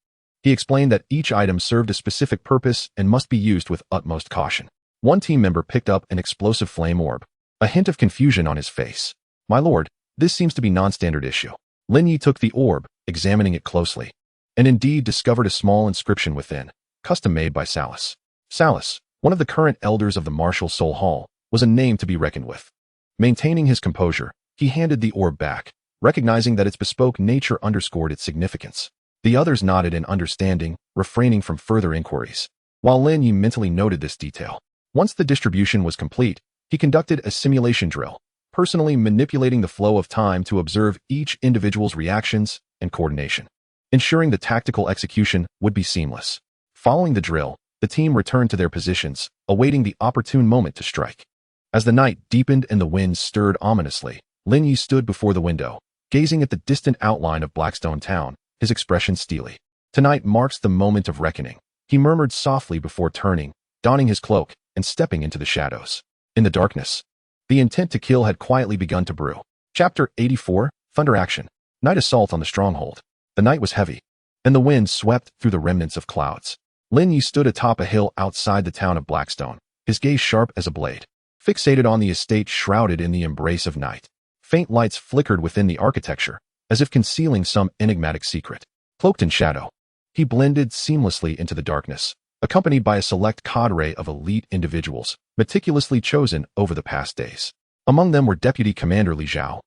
he explained that each item served a specific purpose and must be used with utmost caution. One team member picked up an explosive flame orb, a hint of confusion on his face. My lord, this seems to be non-standard issue. Lin Ye took the orb, examining it closely, and indeed discovered a small inscription within, custom-made by Salus. Salus, one of the current elders of the Martial Soul Hall, was a name to be reckoned with. Maintaining his composure, he handed the orb back, recognizing that its bespoke nature underscored its significance. The others nodded in understanding, refraining from further inquiries, while Lin Ye mentally noted this detail. Once the distribution was complete, he conducted a simulation drill, personally manipulating the flow of time to observe each individual's reactions and coordination, ensuring the tactical execution would be seamless. Following the drill, the team returned to their positions, awaiting the opportune moment to strike. As the night deepened and the wind stirred ominously, Lin Ye stood before the window, gazing at the distant outline of Blackstone Town, his expression steely. Tonight marks the moment of reckoning. He murmured softly before turning, donning his cloak, and stepping into the shadows. In the darkness, the intent to kill had quietly begun to brew. Chapter 84, Thunder Action. Night Assault on the Stronghold. The night was heavy, and the wind swept through the remnants of clouds. Lin Ye stood atop a hill outside the town of Blackstone, his gaze sharp as a blade, fixated on the estate shrouded in the embrace of night. Faint lights flickered within the architecture, as if concealing some enigmatic secret. Cloaked in shadow, he blended seamlessly into the darkness, accompanied by a select cadre of elite individuals, meticulously chosen over the past days. Among them were Deputy Commander Li Zhao,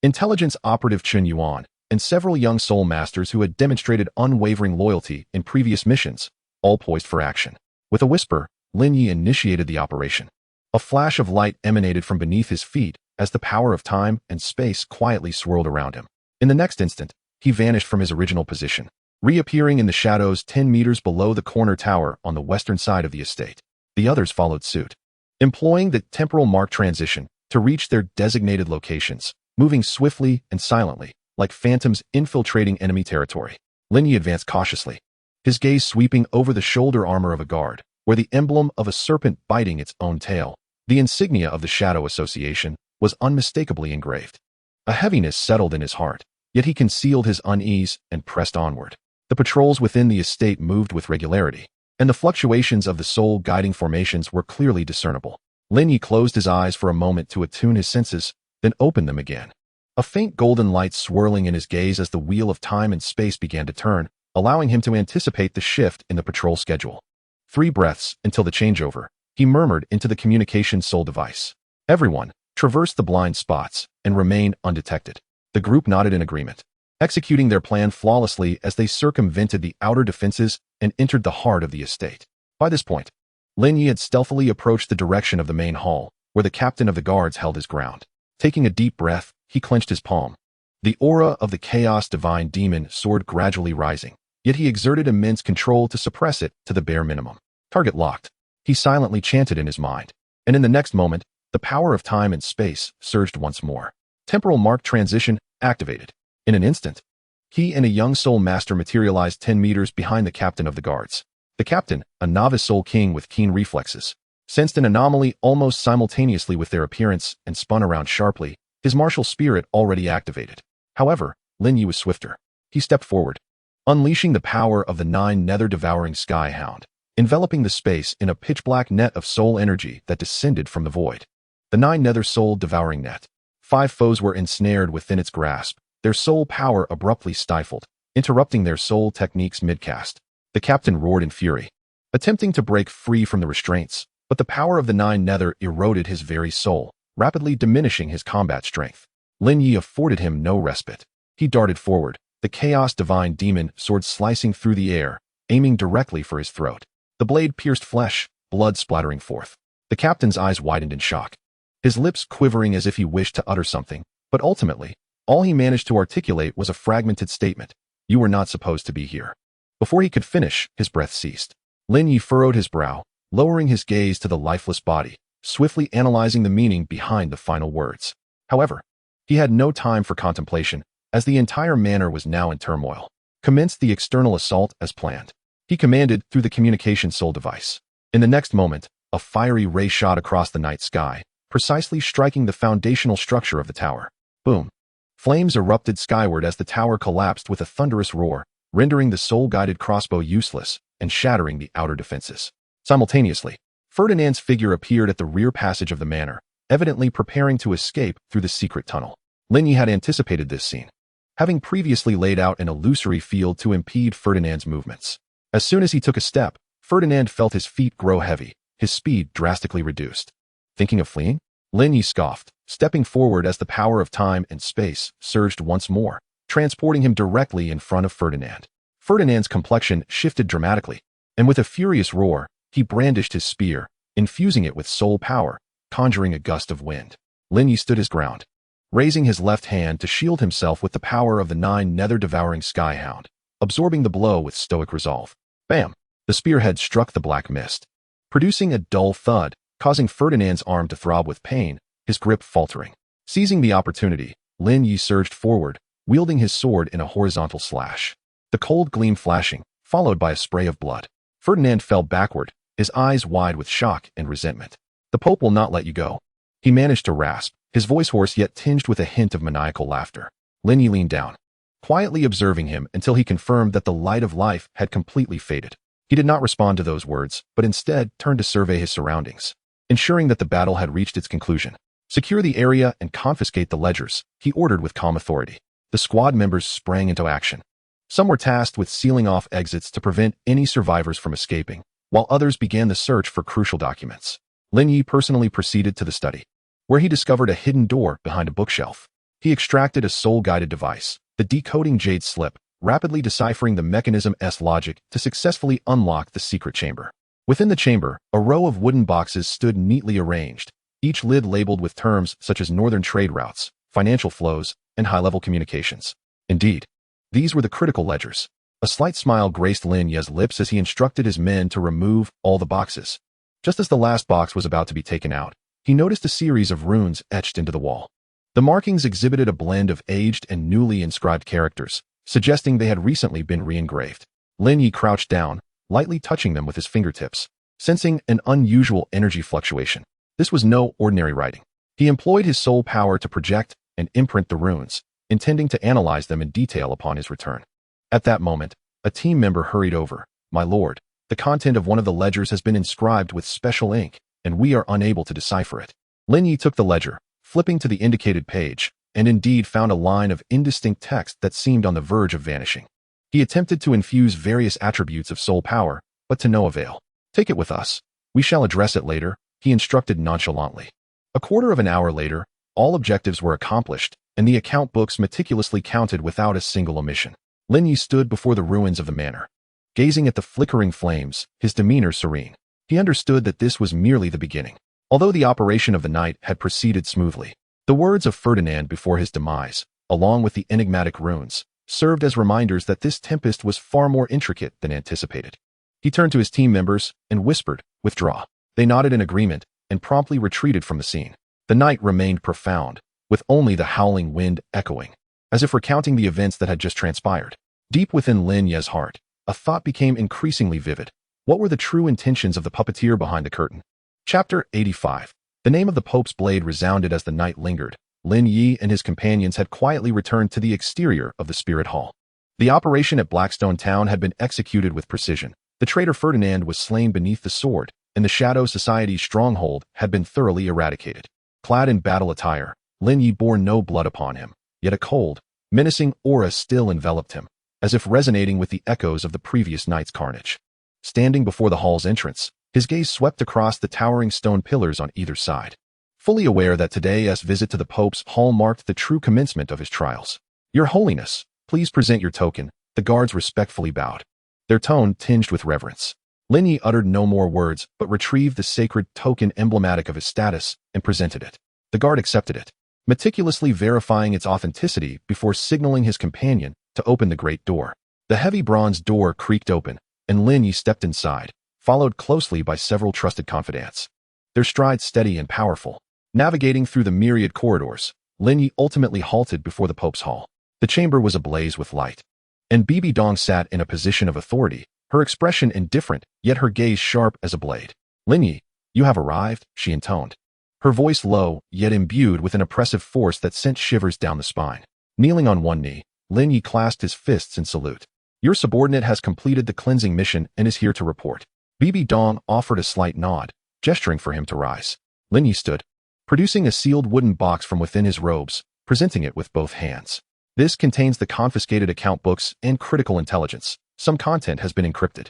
Intelligence Operative Chen Yuan, and several young soul masters who had demonstrated unwavering loyalty in previous missions, all poised for action. With a whisper, Lin Ye initiated the operation. A flash of light emanated from beneath his feet as the power of time and space quietly swirled around him. In the next instant, he vanished from his original position, reappearing in the shadows 10 meters below the corner tower on the western side of the estate. The others followed suit, employing the temporal mark transition to reach their designated locations, moving swiftly and silently, like phantoms infiltrating enemy territory. Lin Ye advanced cautiously, his gaze sweeping over the shoulder armor of a guard, where the emblem of a serpent biting its own tail, the insignia of the Shadow Association, was unmistakably engraved. A heaviness settled in his heart, yet he concealed his unease and pressed onward. The patrols within the estate moved with regularity, and the fluctuations of the soul-guiding formations were clearly discernible. Lin Ye closed his eyes for a moment to attune his senses, then opened them again. A faint golden light swirling in his gaze as the wheel of time and space began to turn, allowing him to anticipate the shift in the patrol schedule. 3 breaths until the changeover, he murmured into the communication soul device. Everyone, traverse the blind spots and remain undetected. The group nodded in agreement, executing their plan flawlessly as they circumvented the outer defenses and entered the heart of the estate. By this point, Lin Ye had stealthily approached the direction of the main hall, where the captain of the guards held his ground. Taking a deep breath, he clenched his palm. The aura of the chaos divine demon soared gradually rising, yet he exerted immense control to suppress it to the bare minimum. Target locked, he silently chanted in his mind, and in the next moment, the power of time and space surged once more. Temporal mark transition activated. In an instant, he and a young soul master materialized 10 meters behind the captain of the guards. The captain, a novice soul king with keen reflexes, sensed an anomaly almost simultaneously with their appearance and spun around sharply, his martial spirit already activated. However, Lin Ye was swifter. He stepped forward, unleashing the power of the Nine Nether devouring skyhound, enveloping the space in a pitch-black net of soul energy that descended from the void. The Nine Nether soul devouring net. 5 foes were ensnared within its grasp, their soul power abruptly stifled, interrupting their soul techniques mid-cast. The captain roared in fury, attempting to break free from the restraints, but the power of the Nine Nether eroded his very soul, rapidly diminishing his combat strength. Lin Ye afforded him no respite. He darted forward, the chaos divine demon sword slicing through the air, aiming directly for his throat. The blade pierced flesh, blood splattering forth. The captain's eyes widened in shock, his lips quivering as if he wished to utter something, but ultimately, all he managed to articulate was a fragmented statement. You were not supposed to be here. Before he could finish, his breath ceased. Lin Ye furrowed his brow, lowering his gaze to the lifeless body, swiftly analyzing the meaning behind the final words. However, he had no time for contemplation, as the entire manor was now in turmoil. Commenced the external assault as planned. He commanded through the communication soul device. In the next moment, a fiery ray shot across the night sky, precisely striking the foundational structure of the tower. Boom. Flames erupted skyward as the tower collapsed with a thunderous roar, rendering the soul-guided crossbow useless and shattering the outer defenses. Simultaneously, Ferdinand's figure appeared at the rear passage of the manor, evidently preparing to escape through the secret tunnel. Lin Ye had anticipated this scene, having previously laid out an illusory field to impede Ferdinand's movements. As soon as he took a step, Ferdinand felt his feet grow heavy, his speed drastically reduced. Thinking of fleeing? Lin Ye scoffed, stepping forward as the power of time and space surged once more, transporting him directly in front of Ferdinand. Ferdinand's complexion shifted dramatically, and with a furious roar, he brandished his spear, infusing it with soul power, conjuring a gust of wind. Lin Ye stood his ground, raising his left hand to shield himself with the power of the Nine Nether devouring skyhound, absorbing the blow with stoic resolve. Bam! The spearhead struck the black mist, producing a dull thud, causing Ferdinand's arm to throb with pain, his grip faltering. Seizing the opportunity, Lin Ye surged forward, wielding his sword in a horizontal slash. The cold gleam flashing, followed by a spray of blood. Ferdinand fell backward, his eyes wide with shock and resentment. "The Pope will not let you go," he managed to rasp, his voice hoarse yet tinged with a hint of maniacal laughter. Lin Ye leaned down, quietly observing him until he confirmed that the light of life had completely faded. He did not respond to those words, but instead turned to survey his surroundings, ensuring that the battle had reached its conclusion. "Secure the area and confiscate the ledgers," he ordered with calm authority. The squad members sprang into action. Some were tasked with sealing off exits to prevent any survivors from escaping, while others began the search for crucial documents. Lin Ye personally proceeded to the study, where he discovered a hidden door behind a bookshelf. He extracted a soul-guided device, the decoding jade slip, rapidly deciphering the mechanism's logic to successfully unlock the secret chamber. Within the chamber, a row of wooden boxes stood neatly arranged, each lid labeled with terms such as northern trade routes, financial flows, and high-level communications. Indeed, these were the critical ledgers. A slight smile graced Lin Ye's lips as he instructed his men to remove all the boxes. Just as the last box was about to be taken out, he noticed a series of runes etched into the wall. The markings exhibited a blend of aged and newly inscribed characters, suggesting they had recently been re-engraved. Lin Ye crouched down, lightly touching them with his fingertips, sensing an unusual energy fluctuation. This was no ordinary writing. He employed his soul power to project and imprint the runes, intending to analyze them in detail upon his return. At that moment, a team member hurried over. "My lord, the content of one of the ledgers has been inscribed with special ink, and we are unable to decipher it." Lin Ye took the ledger, flipping to the indicated page, and indeed found a line of indistinct text that seemed on the verge of vanishing. He attempted to infuse various attributes of soul power, but to no avail. "Take it with us. We shall address it later," he instructed nonchalantly. A quarter of an hour later, all objectives were accomplished, and the account books meticulously counted without a single omission. Lin Ye stood before the ruins of the manor, gazing at the flickering flames, his demeanor serene. He understood that this was merely the beginning. Although the operation of the night had proceeded smoothly, the words of Ferdinand before his demise, along with the enigmatic runes, served as reminders that this tempest was far more intricate than anticipated. He turned to his team members and whispered, "Withdraw." They nodded in agreement and promptly retreated from the scene. The night remained profound, with only the howling wind echoing, as if recounting the events that had just transpired. Deep within Lin Ye's heart, a thought became increasingly vivid. What were the true intentions of the puppeteer behind the curtain? Chapter 85. The name of the Pope's blade resounded as the night lingered. Lin Ye and his companions had quietly returned to the exterior of the Spirit Hall. The operation at Blackstone Town had been executed with precision. The traitor Ferdinand was slain beneath the sword, and the Shadow Society's stronghold had been thoroughly eradicated. Clad in battle attire, Lin Ye bore no blood upon him, yet a cold, menacing aura still enveloped him, as if resonating with the echoes of the previous night's carnage. Standing before the hall's entrance, his gaze swept across the towering stone pillars on either side, fully aware that today's visit to the Pope's hall marked the true commencement of his trials. "Your Holiness, please present your token," the guards respectfully bowed, their tone tinged with reverence. Lin Ye uttered no more words but retrieved the sacred token emblematic of his status and presented it. The guard accepted it, meticulously verifying its authenticity before signaling his companion to open the great door. The heavy bronze door creaked open, and Lin Ye stepped inside, followed closely by several trusted confidants, their strides steady and powerful. Navigating through the myriad corridors, Lin Ye ultimately halted before the Pope's hall. The chamber was ablaze with light, and Bibi Dong sat in a position of authority, her expression indifferent, yet her gaze sharp as a blade. "Lin Ye, you have arrived," she intoned, her voice low, yet imbued with an oppressive force that sent shivers down the spine. Kneeling on one knee, Lin Ye clasped his fists in salute. "Your subordinate has completed the cleansing mission and is here to report." Bibi Dong offered a slight nod, gesturing for him to rise. Lin Ye stood, producing a sealed wooden box from within his robes, presenting it with both hands. "This contains the confiscated account books and critical intelligence. Some content has been encrypted.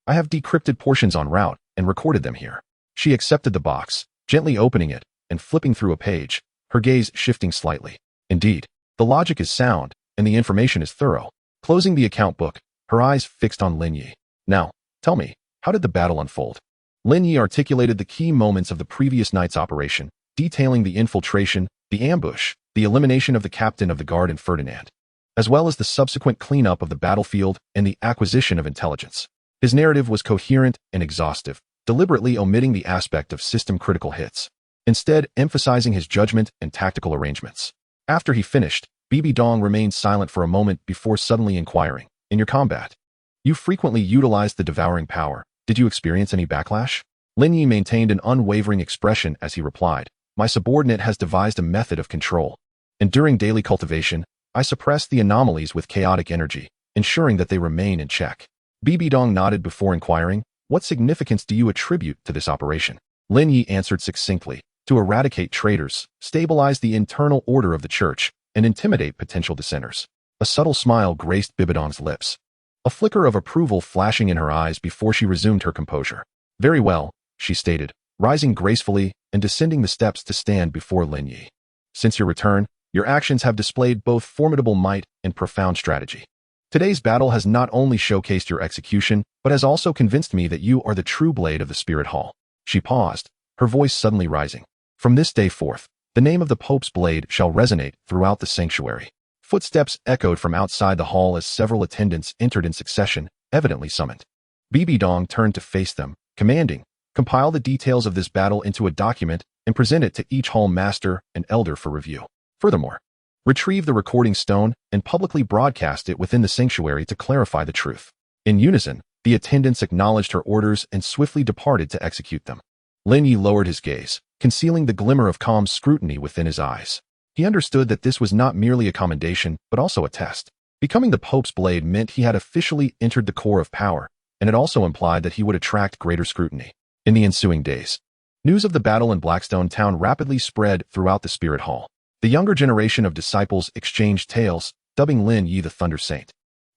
I have decrypted portions en route and recorded them here." She accepted the box, gently opening it and flipping through a page, her gaze shifting slightly. Indeed, the logic is sound and the information is thorough. Closing the account book, her eyes fixed on Lin Ye. "Now, tell me, how did the battle unfold?" Lin Ye articulated the key moments of the previous night's operation, detailing the infiltration, the ambush, the elimination of the captain of the guard and Ferdinand, as well as the subsequent cleanup of the battlefield and the acquisition of intelligence. His narrative was coherent and exhaustive, deliberately omitting the aspect of system-critical hits, instead emphasizing his judgment and tactical arrangements. After he finished, Bibi Dong remained silent for a moment before suddenly inquiring, "In your combat, You frequently utilized the devouring power. Did you experience any backlash? Lin Ye maintained an unwavering expression as he replied, my subordinate has devised a method of control. And during daily cultivation, I suppress the anomalies with chaotic energy, ensuring that they remain in check. Bibi Dong nodded before inquiring, what significance do you attribute to this operation? Lin Ye answered succinctly, to eradicate traitors, stabilize the internal order of the church, and intimidate potential dissenters. A subtle smile graced Bibi Dong's lips, a flicker of approval flashing in her eyes before she resumed her composure. Very well, she stated, rising gracefully and descending the steps to stand before Lin Ye. Since your return, your actions have displayed both formidable might and profound strategy. Today's battle has not only showcased your execution, but has also convinced me that you are the true blade of the Spirit Hall. She paused, her voice suddenly rising. From this day forth, the name of the Pope's blade shall resonate throughout the sanctuary. Footsteps echoed from outside the hall as several attendants entered in succession, evidently summoned. Bibi Dong turned to face them, commanding, compile the details of this battle into a document and present it to each hall master and elder for review. Furthermore, retrieve the recording stone and publicly broadcast it within the sanctuary to clarify the truth. In unison, the attendants acknowledged her orders and swiftly departed to execute them. Lin Ye lowered his gaze, concealing the glimmer of calm scrutiny within his eyes. He understood that this was not merely a commendation, but also a test. Becoming the Pope's blade meant he had officially entered the core of power, and it also implied that he would attract greater scrutiny. In the ensuing days, news of the battle in Blackstone Town rapidly spread throughout the Spirit Hall. The younger generation of disciples exchanged tales, dubbing Lin Ye the Thunder Saint,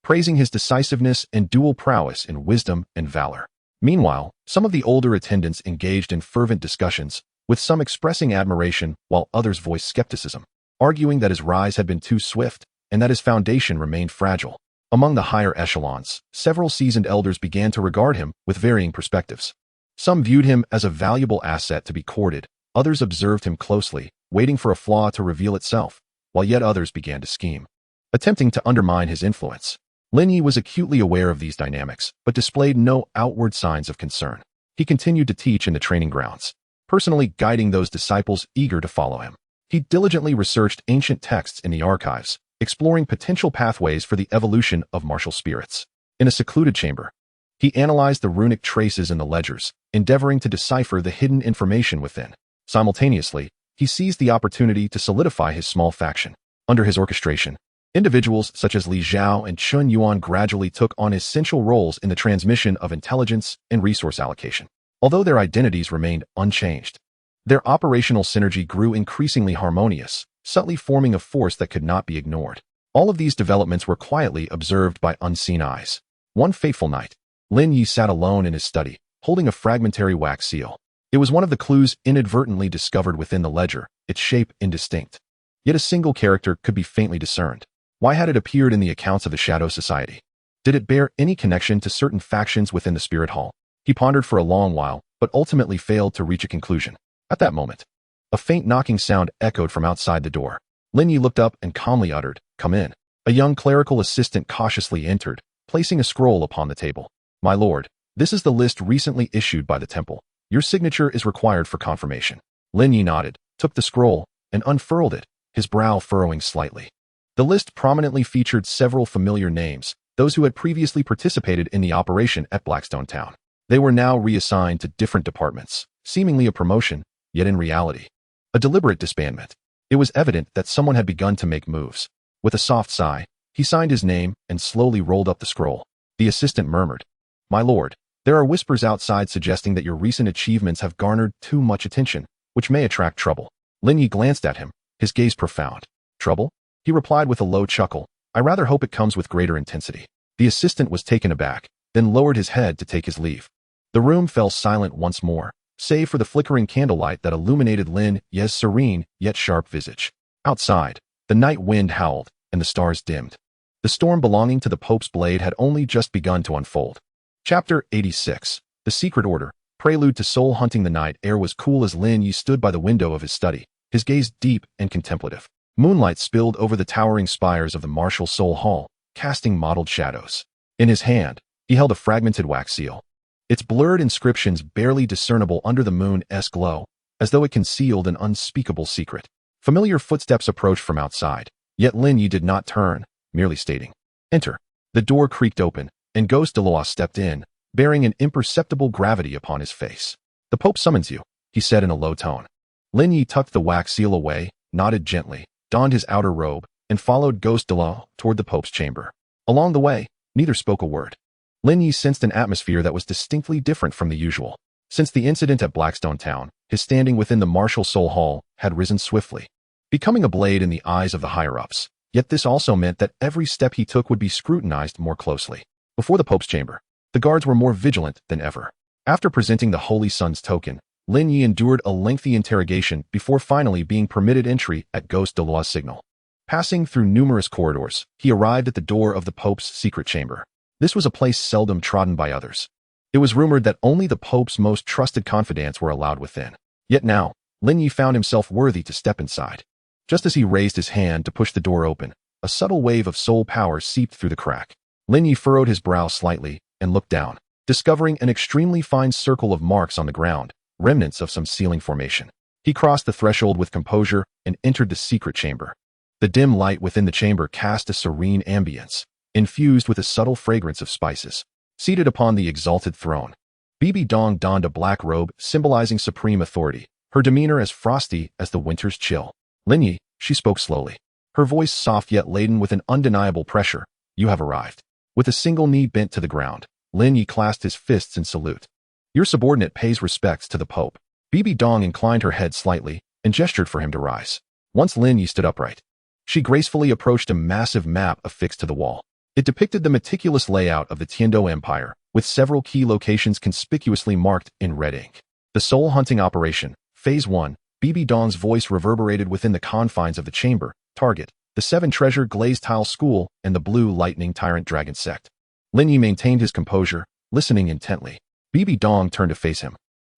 praising his decisiveness and dual prowess in wisdom and valor. Meanwhile, some of the older attendants engaged in fervent discussions, with some expressing admiration while others voiced skepticism, arguing that his rise had been too swift and that his foundation remained fragile. Among the higher echelons, several seasoned elders began to regard him with varying perspectives. Some viewed him as a valuable asset to be courted, others observed him closely, waiting for a flaw to reveal itself, while yet others began to scheme, attempting to undermine his influence. Lin Ye was acutely aware of these dynamics, but displayed no outward signs of concern. He continued to teach in the training grounds, personally guiding those disciples eager to follow him. He diligently researched ancient texts in the archives, exploring potential pathways for the evolution of martial spirits. In a secluded chamber, he analyzed the runic traces in the ledgers, endeavoring to decipher the hidden information within. Simultaneously, he seized the opportunity to solidify his small faction. Under his orchestration, individuals such as Li Zhao and Chun Yuan gradually took on essential roles in the transmission of intelligence and resource allocation. Although their identities remained unchanged, their operational synergy grew increasingly harmonious, subtly forming a force that could not be ignored. All of these developments were quietly observed by unseen eyes. One fateful night, Lin Ye sat alone in his study, holding a fragmentary wax seal. It was one of the clues inadvertently discovered within the ledger, its shape indistinct. Yet a single character could be faintly discerned. Why had it appeared in the accounts of the Shadow Society? Did it bear any connection to certain factions within the Spirit Hall? He pondered for a long while, but ultimately failed to reach a conclusion. At that moment, a faint knocking sound echoed from outside the door. Lin Ye looked up and calmly uttered, "Come in." A young clerical assistant cautiously entered, placing a scroll upon the table. "My lord, this is the list recently issued by the temple. Your signature is required for confirmation." Lin Ye nodded, took the scroll, and unfurled it, his brow furrowing slightly. The list prominently featured several familiar names, those who had previously participated in the operation at Blackstone Town. They were now reassigned to different departments, seemingly a promotion, yet in reality, a deliberate disbandment. It was evident that someone had begun to make moves. With a soft sigh, he signed his name and slowly rolled up the scroll. The assistant murmured, "My lord, there are whispers outside suggesting that your recent achievements have garnered too much attention, which may attract trouble." Lin Ye glanced at him, his gaze profound. "Trouble?" He replied with a low chuckle, "I rather hope it comes with greater intensity." The assistant was taken aback, then lowered his head to take his leave. The room fell silent once more, save for the flickering candlelight that illuminated Lin Ye's serene yet sharp visage. Outside, the night wind howled, and the stars dimmed. The storm belonging to the Pope's blade had only just begun to unfold. Chapter 86. The Secret Order. Prelude to soul hunting. The night air was cool as Lin Ye stood by the window of his study, his gaze deep and contemplative. Moonlight spilled over the towering spires of the martial Soul Hall, casting mottled shadows. In his hand, he held a fragmented wax seal, its blurred inscriptions barely discernible under the moon's glow, as though it concealed an unspeakable secret. Familiar footsteps approached from outside, yet Lin Ye did not turn, merely stating, "Enter." The door creaked open, and Ghost Douluo stepped in, bearing an imperceptible gravity upon his face. "The Pope summons you," he said in a low tone. Lin Ye tucked the wax seal away, nodded gently, donned his outer robe, and followed Ghost Douluo toward the Pope's chamber. Along the way, neither spoke a word. Lin Ye sensed an atmosphere that was distinctly different from the usual. Since the incident at Blackstone Town, his standing within the martial soul hall had risen swiftly, becoming a blade in the eyes of the higher-ups. Yet this also meant that every step he took would be scrutinized more closely. Before the Pope's chamber, the guards were more vigilant than ever. After presenting the Holy Sun's token, Lin Ye endured a lengthy interrogation before finally being permitted entry at Ghost Douluo's signal. Passing through numerous corridors, he arrived at the door of the Pope's secret chamber. This was a place seldom trodden by others. It was rumored that only the Pope's most trusted confidants were allowed within. Yet now, Lin Ye found himself worthy to step inside. Just as he raised his hand to push the door open, a subtle wave of soul power seeped through the crack. Lin Ye furrowed his brow slightly and looked down, discovering an extremely fine circle of marks on the ground, remnants of some sealing formation. He crossed the threshold with composure and entered the secret chamber. The dim light within the chamber cast a serene ambience, infused with a subtle fragrance of spices. Seated upon the exalted throne, Bibi Dong donned a black robe symbolizing supreme authority, her demeanor as frosty as the winter's chill. "Lin Ye," she spoke slowly, her voice soft yet laden with an undeniable pressure, "you have arrived." With a single knee bent to the ground, Lin Ye clasped his fists in salute. "Your subordinate pays respects to the Pope." Bibi Dong inclined her head slightly and gestured for him to rise. Once Lin Ye stood upright, she gracefully approached a massive map affixed to the wall. It depicted the meticulous layout of the Tiando Empire, with several key locations conspicuously marked in red ink. The Soul Hunting Operation, Phase 1, Bibi Dong's voice reverberated within the confines of the chamber. Target, the Seven Treasure Glazed Tile School and the Blue Lightning Tyrant Dragon Sect. Lin Ye maintained his composure, listening intently. Bibi Dong turned to face him,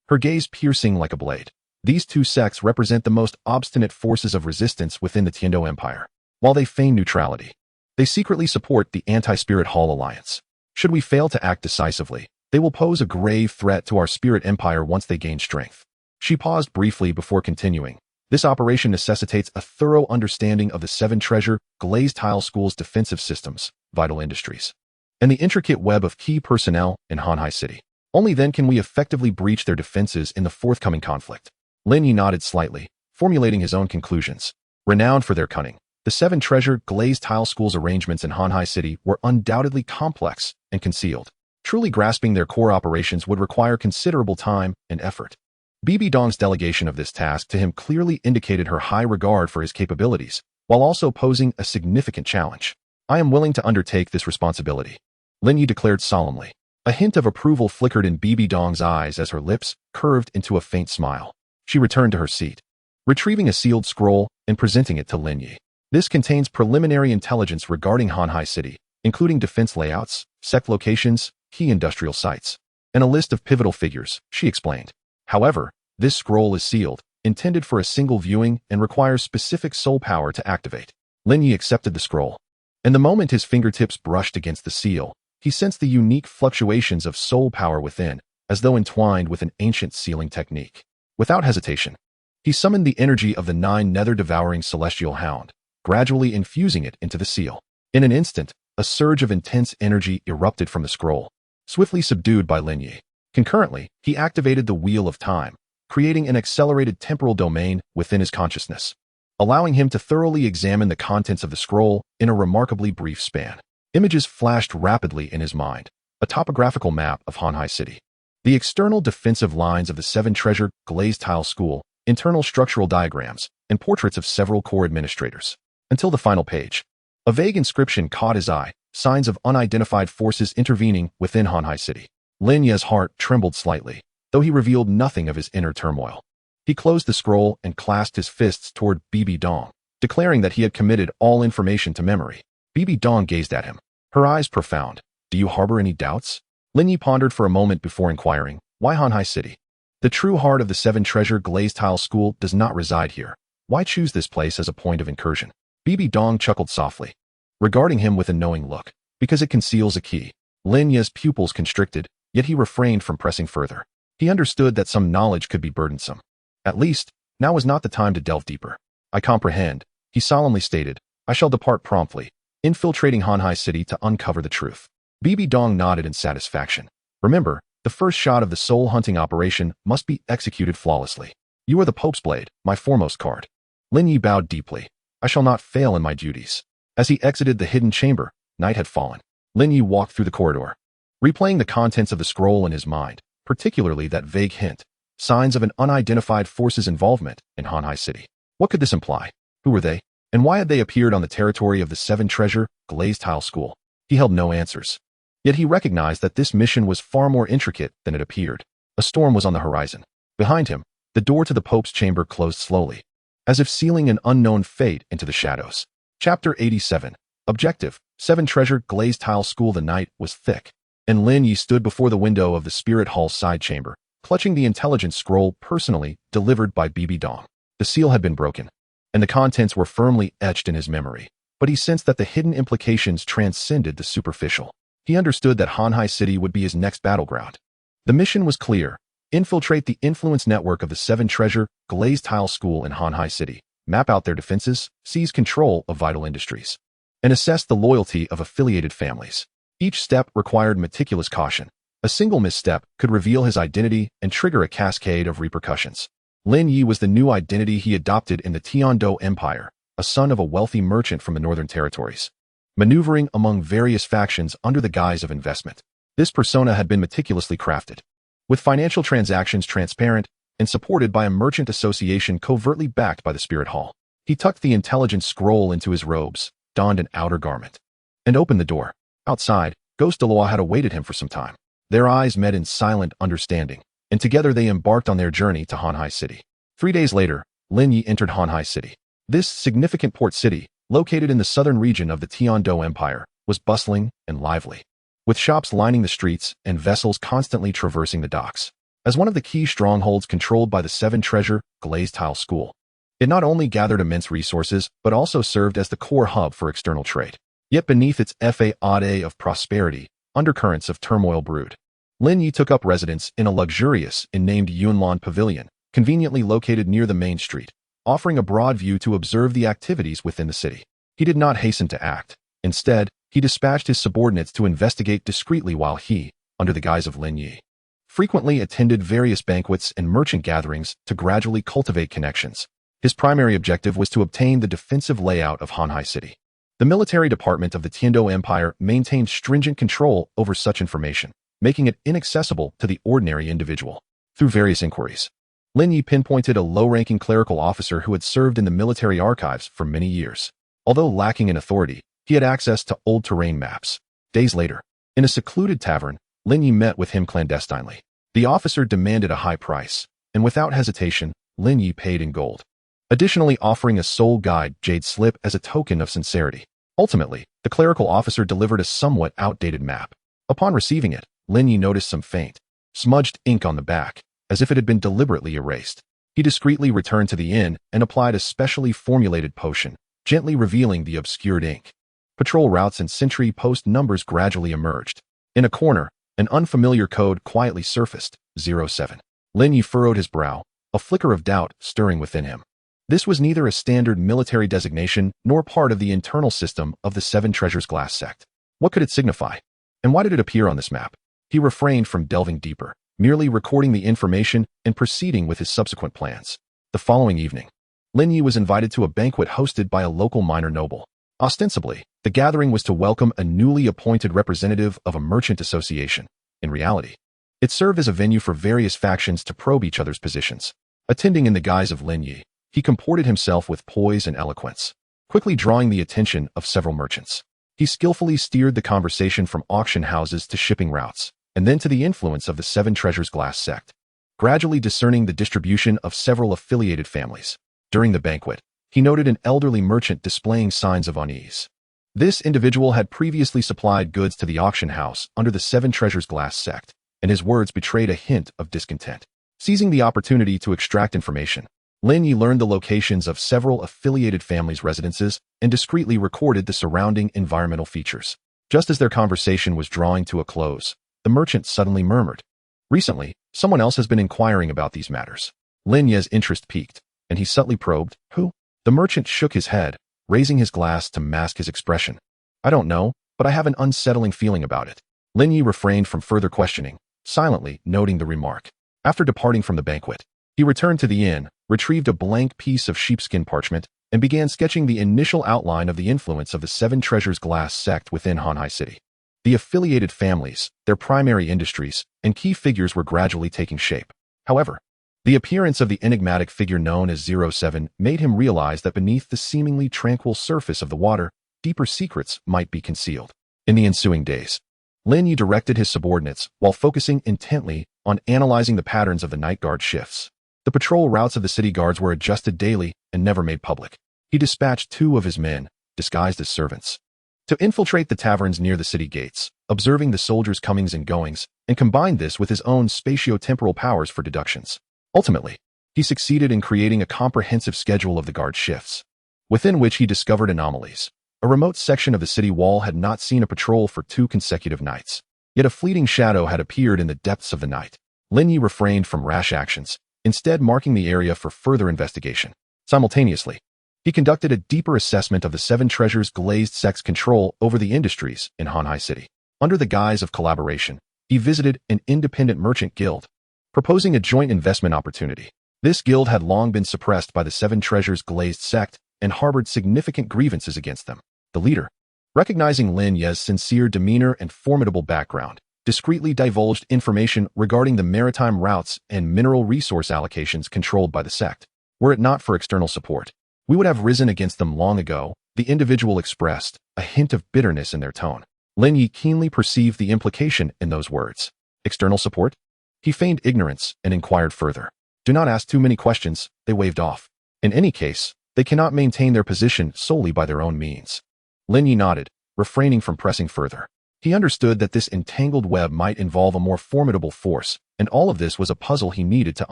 her gaze piercing like a blade. These two sects represent the most obstinate forces of resistance within the Tiando Empire. While they feign neutrality, they secretly support the Anti-Spirit Hall Alliance. Should we fail to act decisively, they will pose a grave threat to our Spirit Empire once they gain strength. She paused briefly before continuing. This operation necessitates a thorough understanding of the Seven Treasure Glazed Tile School's defensive systems, vital industries, and the intricate web of key personnel in Hanhai City. Only then can we effectively breach their defenses in the forthcoming conflict. Lin Ye nodded slightly, formulating his own conclusions. Renowned for their cunning, the Seven Treasure Glazed Tile School's arrangements in Hanhai City were undoubtedly complex and concealed. Truly grasping their core operations would require considerable time and effort. Bibi Dong's delegation of this task to him clearly indicated her high regard for his capabilities, while also posing a significant challenge. "I am willing to undertake this responsibility," Lin Ye declared solemnly. A hint of approval flickered in Bibi Dong's eyes as her lips curved into a faint smile. She returned to her seat, retrieving a sealed scroll and presenting it to Lin Ye. This contains preliminary intelligence regarding Hanhai City, including defense layouts, sect locations, key industrial sites, and a list of pivotal figures, she explained. However, this scroll is sealed, intended for a single viewing, and requires specific soul power to activate. Lin Ye accepted the scroll, and the moment his fingertips brushed against the seal, he sensed the unique fluctuations of soul power within, as though entwined with an ancient sealing technique. Without hesitation, he summoned the energy of the Nine Nether devouring celestial hound, gradually infusing it into the seal. In an instant, a surge of intense energy erupted from the scroll, swiftly subdued by Lin Ye. Concurrently, he activated the Wheel of Time, creating an accelerated temporal domain within his consciousness, allowing him to thoroughly examine the contents of the scroll in a remarkably brief span. Images flashed rapidly in his mind, a topographical map of Hanhai City, the external defensive lines of the Seven Treasure Glazed Tile School, internal structural diagrams, and portraits of several core administrators. Until the final page. A vague inscription caught his eye, signs of unidentified forces intervening within Hanhai City. Lin Ye's heart trembled slightly, though he revealed nothing of his inner turmoil. He closed the scroll and clasped his fists toward Bibi Dong, declaring that he had committed all information to memory. Bibi Dong gazed at him, her eyes profound. "Do you harbor any doubts?" Lin Ye pondered for a moment before inquiring, "Why Hanhai City? The true heart of the Seven Treasure Glazed Tile School does not reside here. Why choose this place as a point of incursion?" Bibi Dong chuckled softly, regarding him with a knowing look. "Because it conceals a key." Lin Ye's pupils constricted, yet he refrained from pressing further. He understood that some knowledge could be burdensome. At least, now was not the time to delve deeper. "I comprehend," he solemnly stated. "I shall depart promptly, infiltrating Hanhai City to uncover the truth." Bibi Dong nodded in satisfaction. Remember, the first shot of the soul-hunting operation must be executed flawlessly. You are the Pope's blade, my foremost card. Lin Ye bowed deeply. I shall not fail in my duties. As he exited the hidden chamber, night had fallen. Lin Ye walked through the corridor, replaying the contents of the scroll in his mind, particularly that vague hint, signs of an unidentified force's involvement in Hanhai City. What could this imply? Who were they? And why had they appeared on the territory of the Seven Treasure Glazed Tile School? He held no answers. Yet he recognized that this mission was far more intricate than it appeared. A storm was on the horizon. Behind him, the door to the Pope's chamber closed slowly, as if sealing an unknown fate into the shadows. Chapter 87. Objective: Seven Treasure Glazed Tile School. The night was thick, and Lin Ye stood before the window of the Spirit Hall's side chamber, clutching the intelligence scroll personally delivered by Bibi Dong. The seal had been broken, and the contents were firmly etched in his memory, but he sensed that the hidden implications transcended the superficial. He understood that Hanhai City would be his next battleground. The mission was clear: infiltrate the influence network of the Seven Treasure Glazed Tile School in Hanhai City, map out their defenses, seize control of vital industries, and assess the loyalty of affiliated families. Each step required meticulous caution. A single misstep could reveal his identity and trigger a cascade of repercussions. Lin Ye was the new identity he adopted in the Tiandou Empire, a son of a wealthy merchant from the northern territories, maneuvering among various factions under the guise of investment. This persona had been meticulously crafted, with financial transactions transparent and supported by a merchant association covertly backed by the Spirit Hall. He tucked the intelligence scroll into his robes, donned an outer garment, and opened the door. Outside, Ghost Douluo had awaited him for some time. Their eyes met in silent understanding, and together they embarked on their journey to Hanhai City. 3 days later, Lin Ye entered Hanhai City. This significant port city, located in the southern region of the Tiandou Empire, was bustling and lively, with shops lining the streets and vessels constantly traversing the docks. As one of the key strongholds controlled by the Seven Treasure Glazed Tile School, it not only gathered immense resources, but also served as the core hub for external trade. Yet beneath its facade of prosperity, undercurrents of turmoil brewed. Lin Ye took up residence in a luxurious and named Yunlan Pavilion, conveniently located near the main street, offering a broad view to observe the activities within the city. He did not hasten to act. Instead, he dispatched his subordinates to investigate discreetly while he, under the guise of Lin Ye, frequently attended various banquets and merchant gatherings to gradually cultivate connections. His primary objective was to obtain the defensive layout of Hanhai City. The military department of the Tiandou Empire maintained stringent control over such information, making it inaccessible to the ordinary individual. Through various inquiries, Lin Ye pinpointed a low-ranking clerical officer who had served in the military archives for many years. Although lacking in authority, he had access to old terrain maps. Days later, in a secluded tavern, Lin Ye met with him clandestinely. The officer demanded a high price, and without hesitation, Lin Ye paid in gold, additionally offering a soul guide jade slip as a token of sincerity. Ultimately, the clerical officer delivered a somewhat outdated map. Upon receiving it, Lin Ye noticed some faint, smudged ink on the back, as if it had been deliberately erased. He discreetly returned to the inn and applied a specially formulated potion, gently revealing the obscured ink. Patrol routes and sentry post numbers gradually emerged. In a corner, an unfamiliar code quietly surfaced, 07. Lin Ye furrowed his brow, a flicker of doubt stirring within him. This was neither a standard military designation nor part of the internal system of the Seven Treasures Glass sect. What could it signify? And why did it appear on this map? He refrained from delving deeper, merely recording the information and proceeding with his subsequent plans. The following evening, Lin Ye was invited to a banquet hosted by a local minor noble. Ostensibly, the gathering was to welcome a newly appointed representative of a merchant association. In reality, it served as a venue for various factions to probe each other's positions. Attending in the guise of Lin Ye, he comported himself with poise and eloquence, quickly drawing the attention of several merchants. He skillfully steered the conversation from auction houses to shipping routes, and then to the influence of the Seven Treasures Glass sect, gradually discerning the distribution of several affiliated families. During the banquet, he noted an elderly merchant displaying signs of unease. This individual had previously supplied goods to the auction house under the Seven Treasures Glass sect, and his words betrayed a hint of discontent. Seizing the opportunity to extract information, Lin Ye learned the locations of several affiliated families' residences and discreetly recorded the surrounding environmental features. Just as their conversation was drawing to a close, the merchant suddenly murmured, "Recently, someone else has been inquiring about these matters." Lin Ye's interest piqued, and he subtly probed, "Who?" The merchant shook his head, raising his glass to mask his expression. "I don't know, but I have an unsettling feeling about it." Lin Ye refrained from further questioning, silently noting the remark. After departing from the banquet, he returned to the inn, retrieved a blank piece of sheepskin parchment, and began sketching the initial outline of the influence of the Seven Treasures Glass sect within Hanhai City. The affiliated families, their primary industries, and key figures were gradually taking shape. However, the appearance of the enigmatic figure known as 07 made him realize that beneath the seemingly tranquil surface of the water, deeper secrets might be concealed. In the ensuing days, Lin Ye directed his subordinates while focusing intently on analyzing the patterns of the night guard shifts. The patrol routes of the city guards were adjusted daily and never made public. He dispatched 2 of his men, disguised as servants, to infiltrate the taverns near the city gates, observing the soldiers' comings and goings, and combined this with his own spatio-temporal powers for deductions. Ultimately, he succeeded in creating a comprehensive schedule of the guard shifts, within which he discovered anomalies. A remote section of the city wall had not seen a patrol for 2 consecutive nights, yet a fleeting shadow had appeared in the depths of the night. Lin Ye refrained from rash actions, instead marking the area for further investigation. Simultaneously, he conducted a deeper assessment of the Seven Treasures Glazed sect's control over the industries in Hanhai City. Under the guise of collaboration, he visited an independent merchant guild, proposing a joint investment opportunity. This guild had long been suppressed by the Seven Treasures Glazed sect and harbored significant grievances against them. The leader, recognizing Lin Ye's sincere demeanor and formidable background, discreetly divulged information regarding the maritime routes and mineral resource allocations controlled by the sect. Were it not for external support, we would have risen against them long ago, the individual expressed, a hint of bitterness in their tone. Lin Ye keenly perceived the implication in those words. External support? He feigned ignorance and inquired further. Do not ask too many questions, they waved off. In any case, they cannot maintain their position solely by their own means. Lin Ye nodded, refraining from pressing further. He understood that this entangled web might involve a more formidable force, and all of this was a puzzle he needed to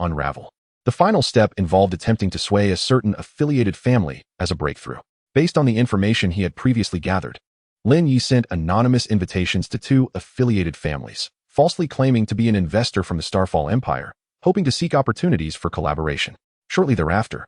unravel. The final step involved attempting to sway a certain affiliated family as a breakthrough. Based on the information he had previously gathered, Lin Ye sent anonymous invitations to 2 affiliated families, falsely claiming to be an investor from the Starfall Empire, hoping to seek opportunities for collaboration. Shortly thereafter,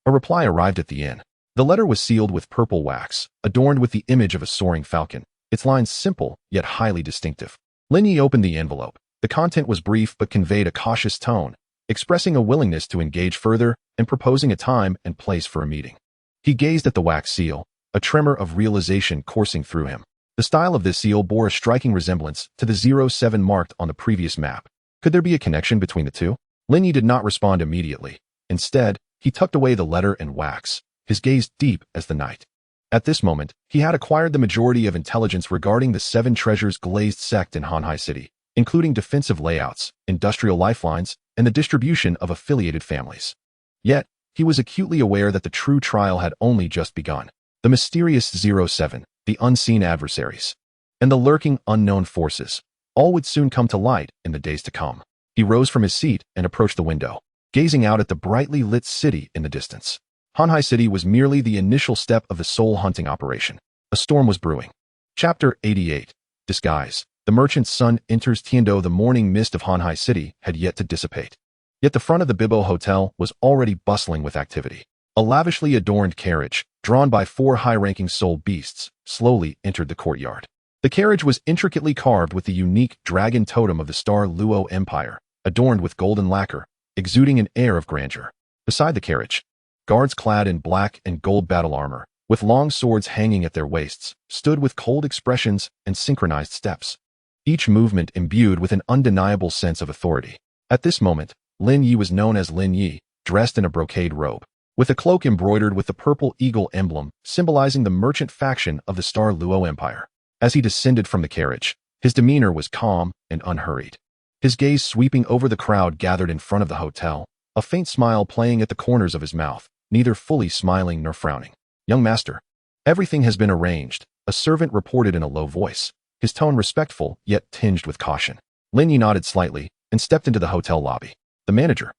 a reply arrived at the inn. The letter was sealed with purple wax, adorned with the image of a soaring falcon, its lines simple yet highly distinctive. Lin Ye opened the envelope. The content was brief but conveyed a cautious tone, expressing a willingness to engage further and proposing a time and place for a meeting. He gazed at the wax seal, a tremor of realization coursing through him. The style of this seal bore a striking resemblance to the 07 marked on the previous map. Could there be a connection between the two? Lin Ye did not respond immediately. Instead, he tucked away the letter and wax, his gaze deep as the night. At this moment, he had acquired the majority of intelligence regarding the Seven Treasures Glazed sect in Hanhai City, including defensive layouts, industrial lifelines, and the distribution of affiliated families. Yet, he was acutely aware that the true trial had only just begun. The mysterious 07, the unseen adversaries, and the lurking unknown forces, all would soon come to light in the days to come. He rose from his seat and approached the window, gazing out at the brightly lit city in the distance. Hanhai City was merely the initial step of the soul-hunting operation. A storm was brewing. Chapter 88. Disguise. The merchant's son enters Tiando. The morning mist of Hanhai City had yet to dissipate. Yet the front of the Bibo Hotel was already bustling with activity. A lavishly adorned carriage, drawn by 4 high-ranking soul beasts, slowly entered the courtyard. The carriage was intricately carved with the unique dragon totem of the Douluo Empire, adorned with golden lacquer, exuding an air of grandeur. Beside the carriage, guards clad in black and gold battle armor, with long swords hanging at their waists, stood with cold expressions and synchronized steps, each movement imbued with an undeniable sense of authority. At this moment, Lin Ye was known as Lin Ye, dressed in a brocade robe, with a cloak embroidered with the purple eagle emblem symbolizing the merchant faction of the Douluo Empire. As he descended from the carriage, his demeanor was calm and unhurried, his gaze sweeping over the crowd gathered in front of the hotel, a faint smile playing at the corners of his mouth, neither fully smiling nor frowning. "Young master, everything has been arranged," a servant reported in a low voice, his tone respectful yet tinged with caution. Lin Ye nodded slightly and stepped into the hotel lobby. The manager,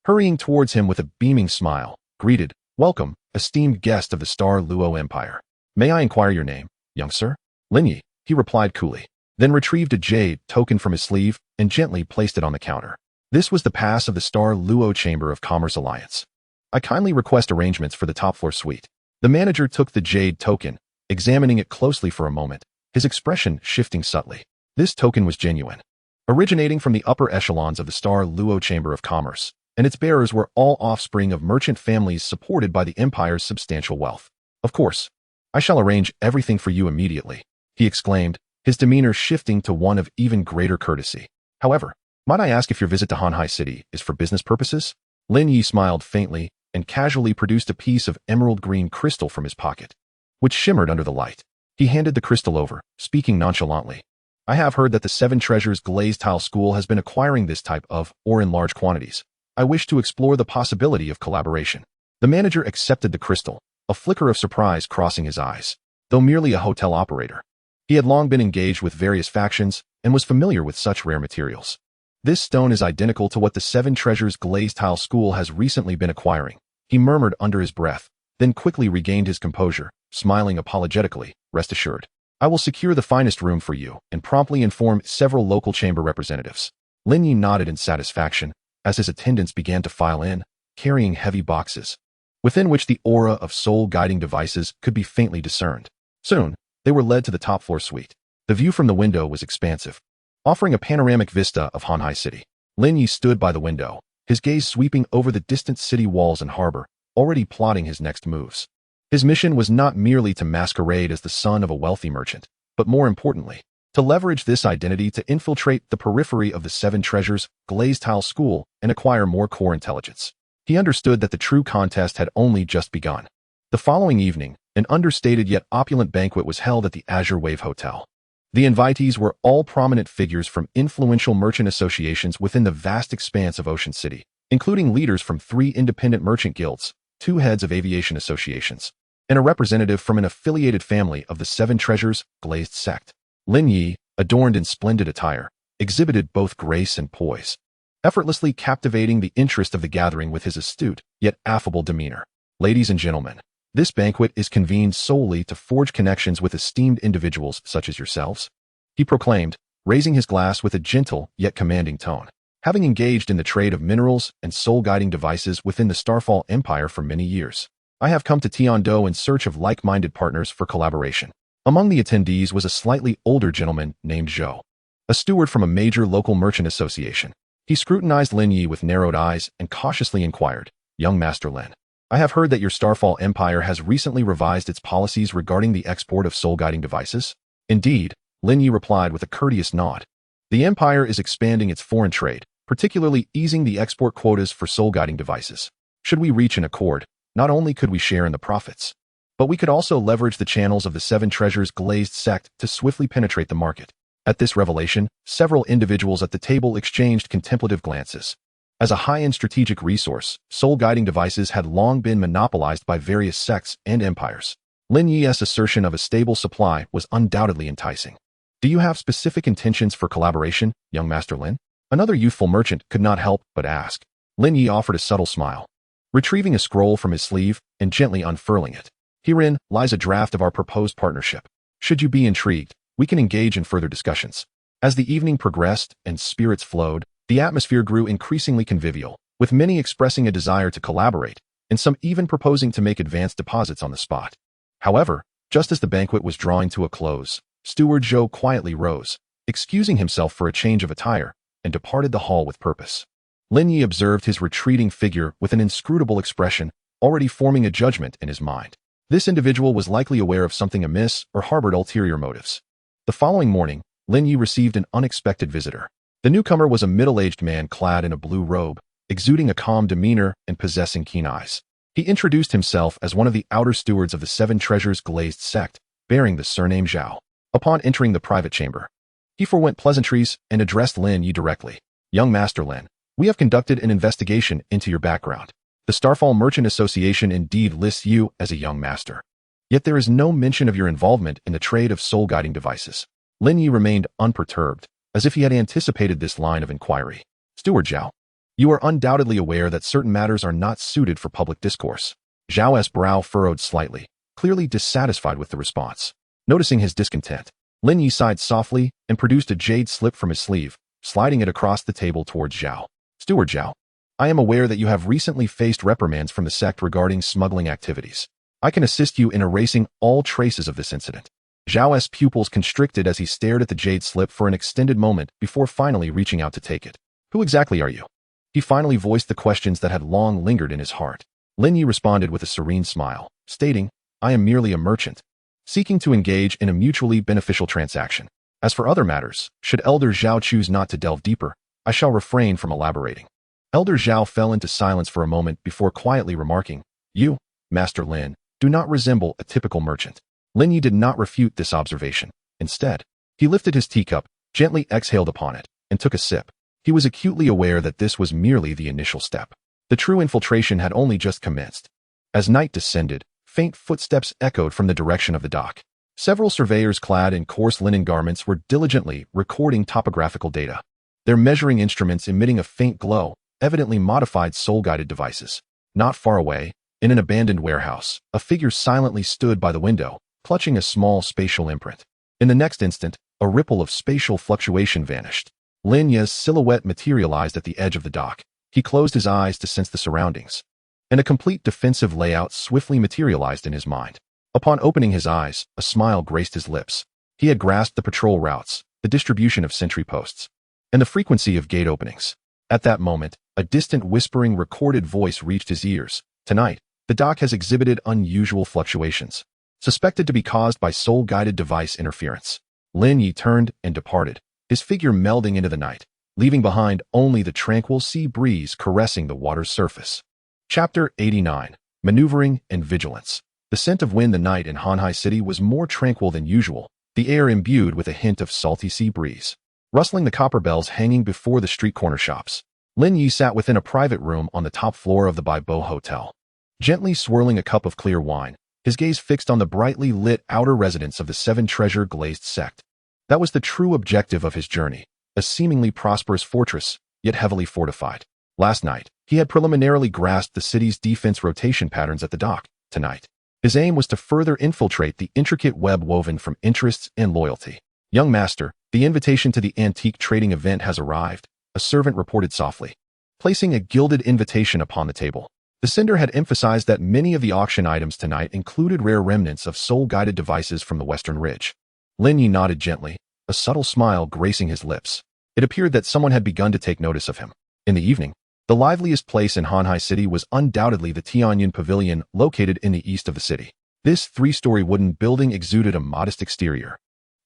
hurrying towards him with a beaming smile, greeted, "Welcome, esteemed guest of the Douluo Empire. May I inquire your name, young sir?" "Lin Ye," he replied coolly, then retrieved a jade token from his sleeve and gently placed it on the counter. This was the pass of the Douluo Chamber of Commerce Alliance. "I kindly request arrangements for the top-floor suite." The manager took the jade token, examining it closely for a moment, his expression shifting subtly. This token was genuine, originating from the upper echelons of the Star Luo Chamber of Commerce, and its bearers were all offspring of merchant families supported by the empire's substantial wealth. Of course, I shall arrange everything for you immediately, he exclaimed, his demeanor shifting to one of even greater courtesy. However, might I ask if your visit to Hanhai City is for business purposes? Lin Ye smiled faintly and casually produced a piece of emerald green crystal from his pocket, which shimmered under the light. He handed the crystal over, speaking nonchalantly. I have heard that the Seven Treasures Glazed Tile School has been acquiring this type of ore in large quantities. I wish to explore the possibility of collaboration. The manager accepted the crystal, a flicker of surprise crossing his eyes. Though merely a hotel operator, he had long been engaged with various factions and was familiar with such rare materials. This stone is identical to what the Seven Treasures Glazed Tile School has recently been acquiring, he murmured under his breath, then quickly regained his composure, smiling apologetically. Rest assured, I will secure the finest room for you and promptly inform several local chamber representatives. Lin Ye nodded in satisfaction as his attendants began to file in, carrying heavy boxes, within which the aura of soul-guiding devices could be faintly discerned. Soon, they were led to the top-floor suite. The view from the window was expansive, offering a panoramic vista of Hanhai City. Lin Ye stood by the window, his gaze sweeping over the distant city walls and harbor, already plotting his next moves. His mission was not merely to masquerade as the son of a wealthy merchant, but more importantly, to leverage this identity to infiltrate the periphery of the Seven Treasures Glazed Tile School and acquire more core intelligence. He understood that the true contest had only just begun. The following evening, an understated yet opulent banquet was held at the Azure Wave Hotel. The invitees were all prominent figures from influential merchant associations within the vast expanse of Ocean City, including leaders from 3 independent merchant guilds, 2 heads of aviation associations, and a representative from an affiliated family of the Seven Treasures Glazed sect. Lin Ye, adorned in splendid attire, exhibited both grace and poise, effortlessly captivating the interest of the gathering with his astute yet affable demeanor. Ladies and gentlemen, this banquet is convened solely to forge connections with esteemed individuals such as yourselves, he proclaimed, raising his glass with a gentle yet commanding tone. Having engaged in the trade of minerals and soul-guiding devices within the Starfall Empire for many years, I have come to Tiando in search of like-minded partners for collaboration. Among the attendees was a slightly older gentleman named Zhou, a steward from a major local merchant association. He scrutinized Lin Ye with narrowed eyes and cautiously inquired, Young Master Lin, I have heard that your Starfall Empire has recently revised its policies regarding the export of soul-guiding devices? Indeed, Lin Ye replied with a courteous nod. The Empire is expanding its foreign trade, particularly easing the export quotas for soul-guiding devices. Should we reach an accord, not only could we share in the profits, but we could also leverage the channels of the Seven Treasures Glazed sect to swiftly penetrate the market. At this revelation, several individuals at the table exchanged contemplative glances. As a high-end strategic resource, soul-guiding devices had long been monopolized by various sects and empires. Lin Ye's assertion of a stable supply was undoubtedly enticing. Do you have specific intentions for collaboration, young Master Lin? Another youthful merchant could not help but ask. Lin Ye offered a subtle smile, retrieving a scroll from his sleeve and gently unfurling it. Herein lies a draft of our proposed partnership. Should you be intrigued, we can engage in further discussions. As the evening progressed and spirits flowed, the atmosphere grew increasingly convivial, with many expressing a desire to collaborate, and some even proposing to make advance deposits on the spot. However, just as the banquet was drawing to a close, Steward Zhou quietly rose, excusing himself for a change of attire, and departed the hall with purpose. Lin Ye observed his retreating figure with an inscrutable expression, already forming a judgment in his mind. This individual was likely aware of something amiss or harbored ulterior motives. The following morning, Lin Ye received an unexpected visitor. The newcomer was a middle-aged man clad in a blue robe, exuding a calm demeanor and possessing keen eyes. He introduced himself as one of the outer stewards of the Seven Treasures Glazed sect, bearing the surname Zhao. Upon entering the private chamber, he forwent pleasantries and addressed Lin Ye directly. Young Master Lin, we have conducted an investigation into your background. The Starfall Merchant Association indeed lists you as a young master. Yet there is no mention of your involvement in the trade of soul-guiding devices. Lin Ye remained unperturbed, as if he had anticipated this line of inquiry. Steward Zhao, you are undoubtedly aware that certain matters are not suited for public discourse. Zhao's brow furrowed slightly, clearly dissatisfied with the response. Noticing his discontent, Lin Ye sighed softly and produced a jade slip from his sleeve, sliding it across the table towards Zhao. Steward Zhao, I am aware that you have recently faced reprimands from the sect regarding smuggling activities. I can assist you in erasing all traces of this incident. Zhao's pupils constricted as he stared at the jade slip for an extended moment before finally reaching out to take it. Who exactly are you? He finally voiced the questions that had long lingered in his heart. Lin Ye responded with a serene smile, stating, I am merely a merchant, seeking to engage in a mutually beneficial transaction. As for other matters, should Elder Zhao choose not to delve deeper, I shall refrain from elaborating. Elder Zhao fell into silence for a moment before quietly remarking, You, Master Lin, do not resemble a typical merchant. Lin Ye did not refute this observation. Instead, he lifted his teacup, gently exhaled upon it, and took a sip. He was acutely aware that this was merely the initial step. The true infiltration had only just commenced. As night descended, faint footsteps echoed from the direction of the dock. Several surveyors clad in coarse linen garments were diligently recording topographical data, their measuring instruments emitting a faint glow, evidently modified soul-guided devices. Not far away, in an abandoned warehouse, a figure silently stood by the window, clutching a small spatial imprint. In the next instant, a ripple of spatial fluctuation vanished. Lin Ye's silhouette materialized at the edge of the dock. He closed his eyes to sense the surroundings, and a complete defensive layout swiftly materialized in his mind. Upon opening his eyes, a smile graced his lips. He had grasped the patrol routes, the distribution of sentry posts, and the frequency of gate openings. At that moment, a distant whispering recorded voice reached his ears. Tonight, the dock has exhibited unusual fluctuations, suspected to be caused by soul-guided device interference. Lin Ye turned and departed, his figure melding into the night, leaving behind only the tranquil sea breeze caressing the water's surface. Chapter 89. Maneuvering and Vigilance. The scent of wind the night in Hanhai City was more tranquil than usual, the air imbued with a hint of salty sea breeze. Rustling the copper bells hanging before the street corner shops, Lin Ye sat within a private room on the top floor of the Bibo Hotel. Gently swirling a cup of clear wine, his gaze fixed on the brightly lit outer residence of the Seven Treasure Glazed sect. That was the true objective of his journey, a seemingly prosperous fortress, yet heavily fortified. Last night, he had preliminarily grasped the city's defense rotation patterns at the dock. Tonight, his aim was to further infiltrate the intricate web woven from interests and loyalty. Young master, the invitation to the antique trading event has arrived, a servant reported softly, placing a gilded invitation upon the table. The sender had emphasized that many of the auction items tonight included rare remnants of soul-guided devices from the Western Ridge. Lin Ye nodded gently, a subtle smile gracing his lips. It appeared that someone had begun to take notice of him. In the evening, the liveliest place in Hanhai City was undoubtedly the Tianyun Pavilion located in the east of the city. This three-story wooden building exuded a modest exterior,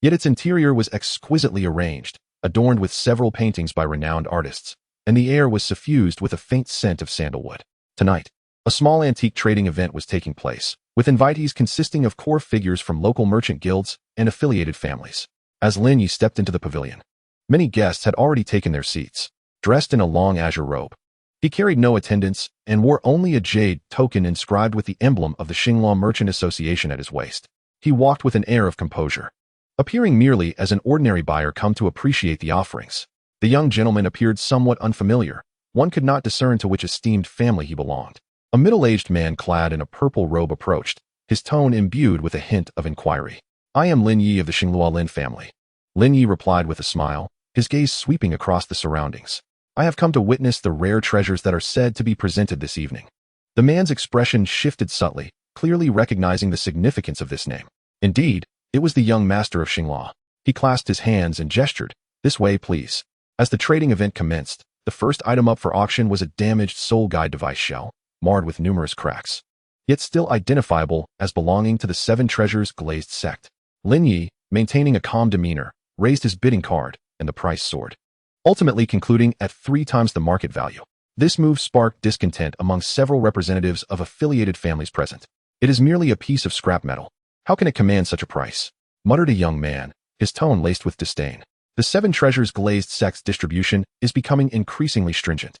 yet its interior was exquisitely arranged, adorned with several paintings by renowned artists, and the air was suffused with a faint scent of sandalwood. Tonight, a small antique trading event was taking place, with invitees consisting of core figures from local merchant guilds and affiliated families. As Lin Ye stepped into the pavilion, many guests had already taken their seats, dressed in a long azure robe. He carried no attendants and wore only a jade token inscribed with the emblem of the Xinghua Merchant Association at his waist. He walked with an air of composure, appearing merely as an ordinary buyer come to appreciate the offerings. The young gentleman appeared somewhat unfamiliar. One could not discern to which esteemed family he belonged. A middle-aged man clad in a purple robe approached, his tone imbued with a hint of inquiry. I am Lin Ye of the Xinghua Lin family. Lin Ye replied with a smile, his gaze sweeping across the surroundings. I have come to witness the rare treasures that are said to be presented this evening. The man's expression shifted subtly, clearly recognizing the significance of this name. Indeed, it was the young master of Xinghua. He clasped his hands and gestured, this way please. As the trading event commenced, the first item up for auction was a damaged soul guide device shell, marred with numerous cracks, yet still identifiable as belonging to the Seven Treasures Glazed sect. Lin Ye, maintaining a calm demeanor, raised his bidding card, and the price soared, ultimately concluding at 3 times the market value. This move sparked discontent among several representatives of affiliated families present. It is merely a piece of scrap metal. How can it command such a price? Muttered a young man, his tone laced with disdain. The Seven Treasures Glazed sect's distribution is becoming increasingly stringent.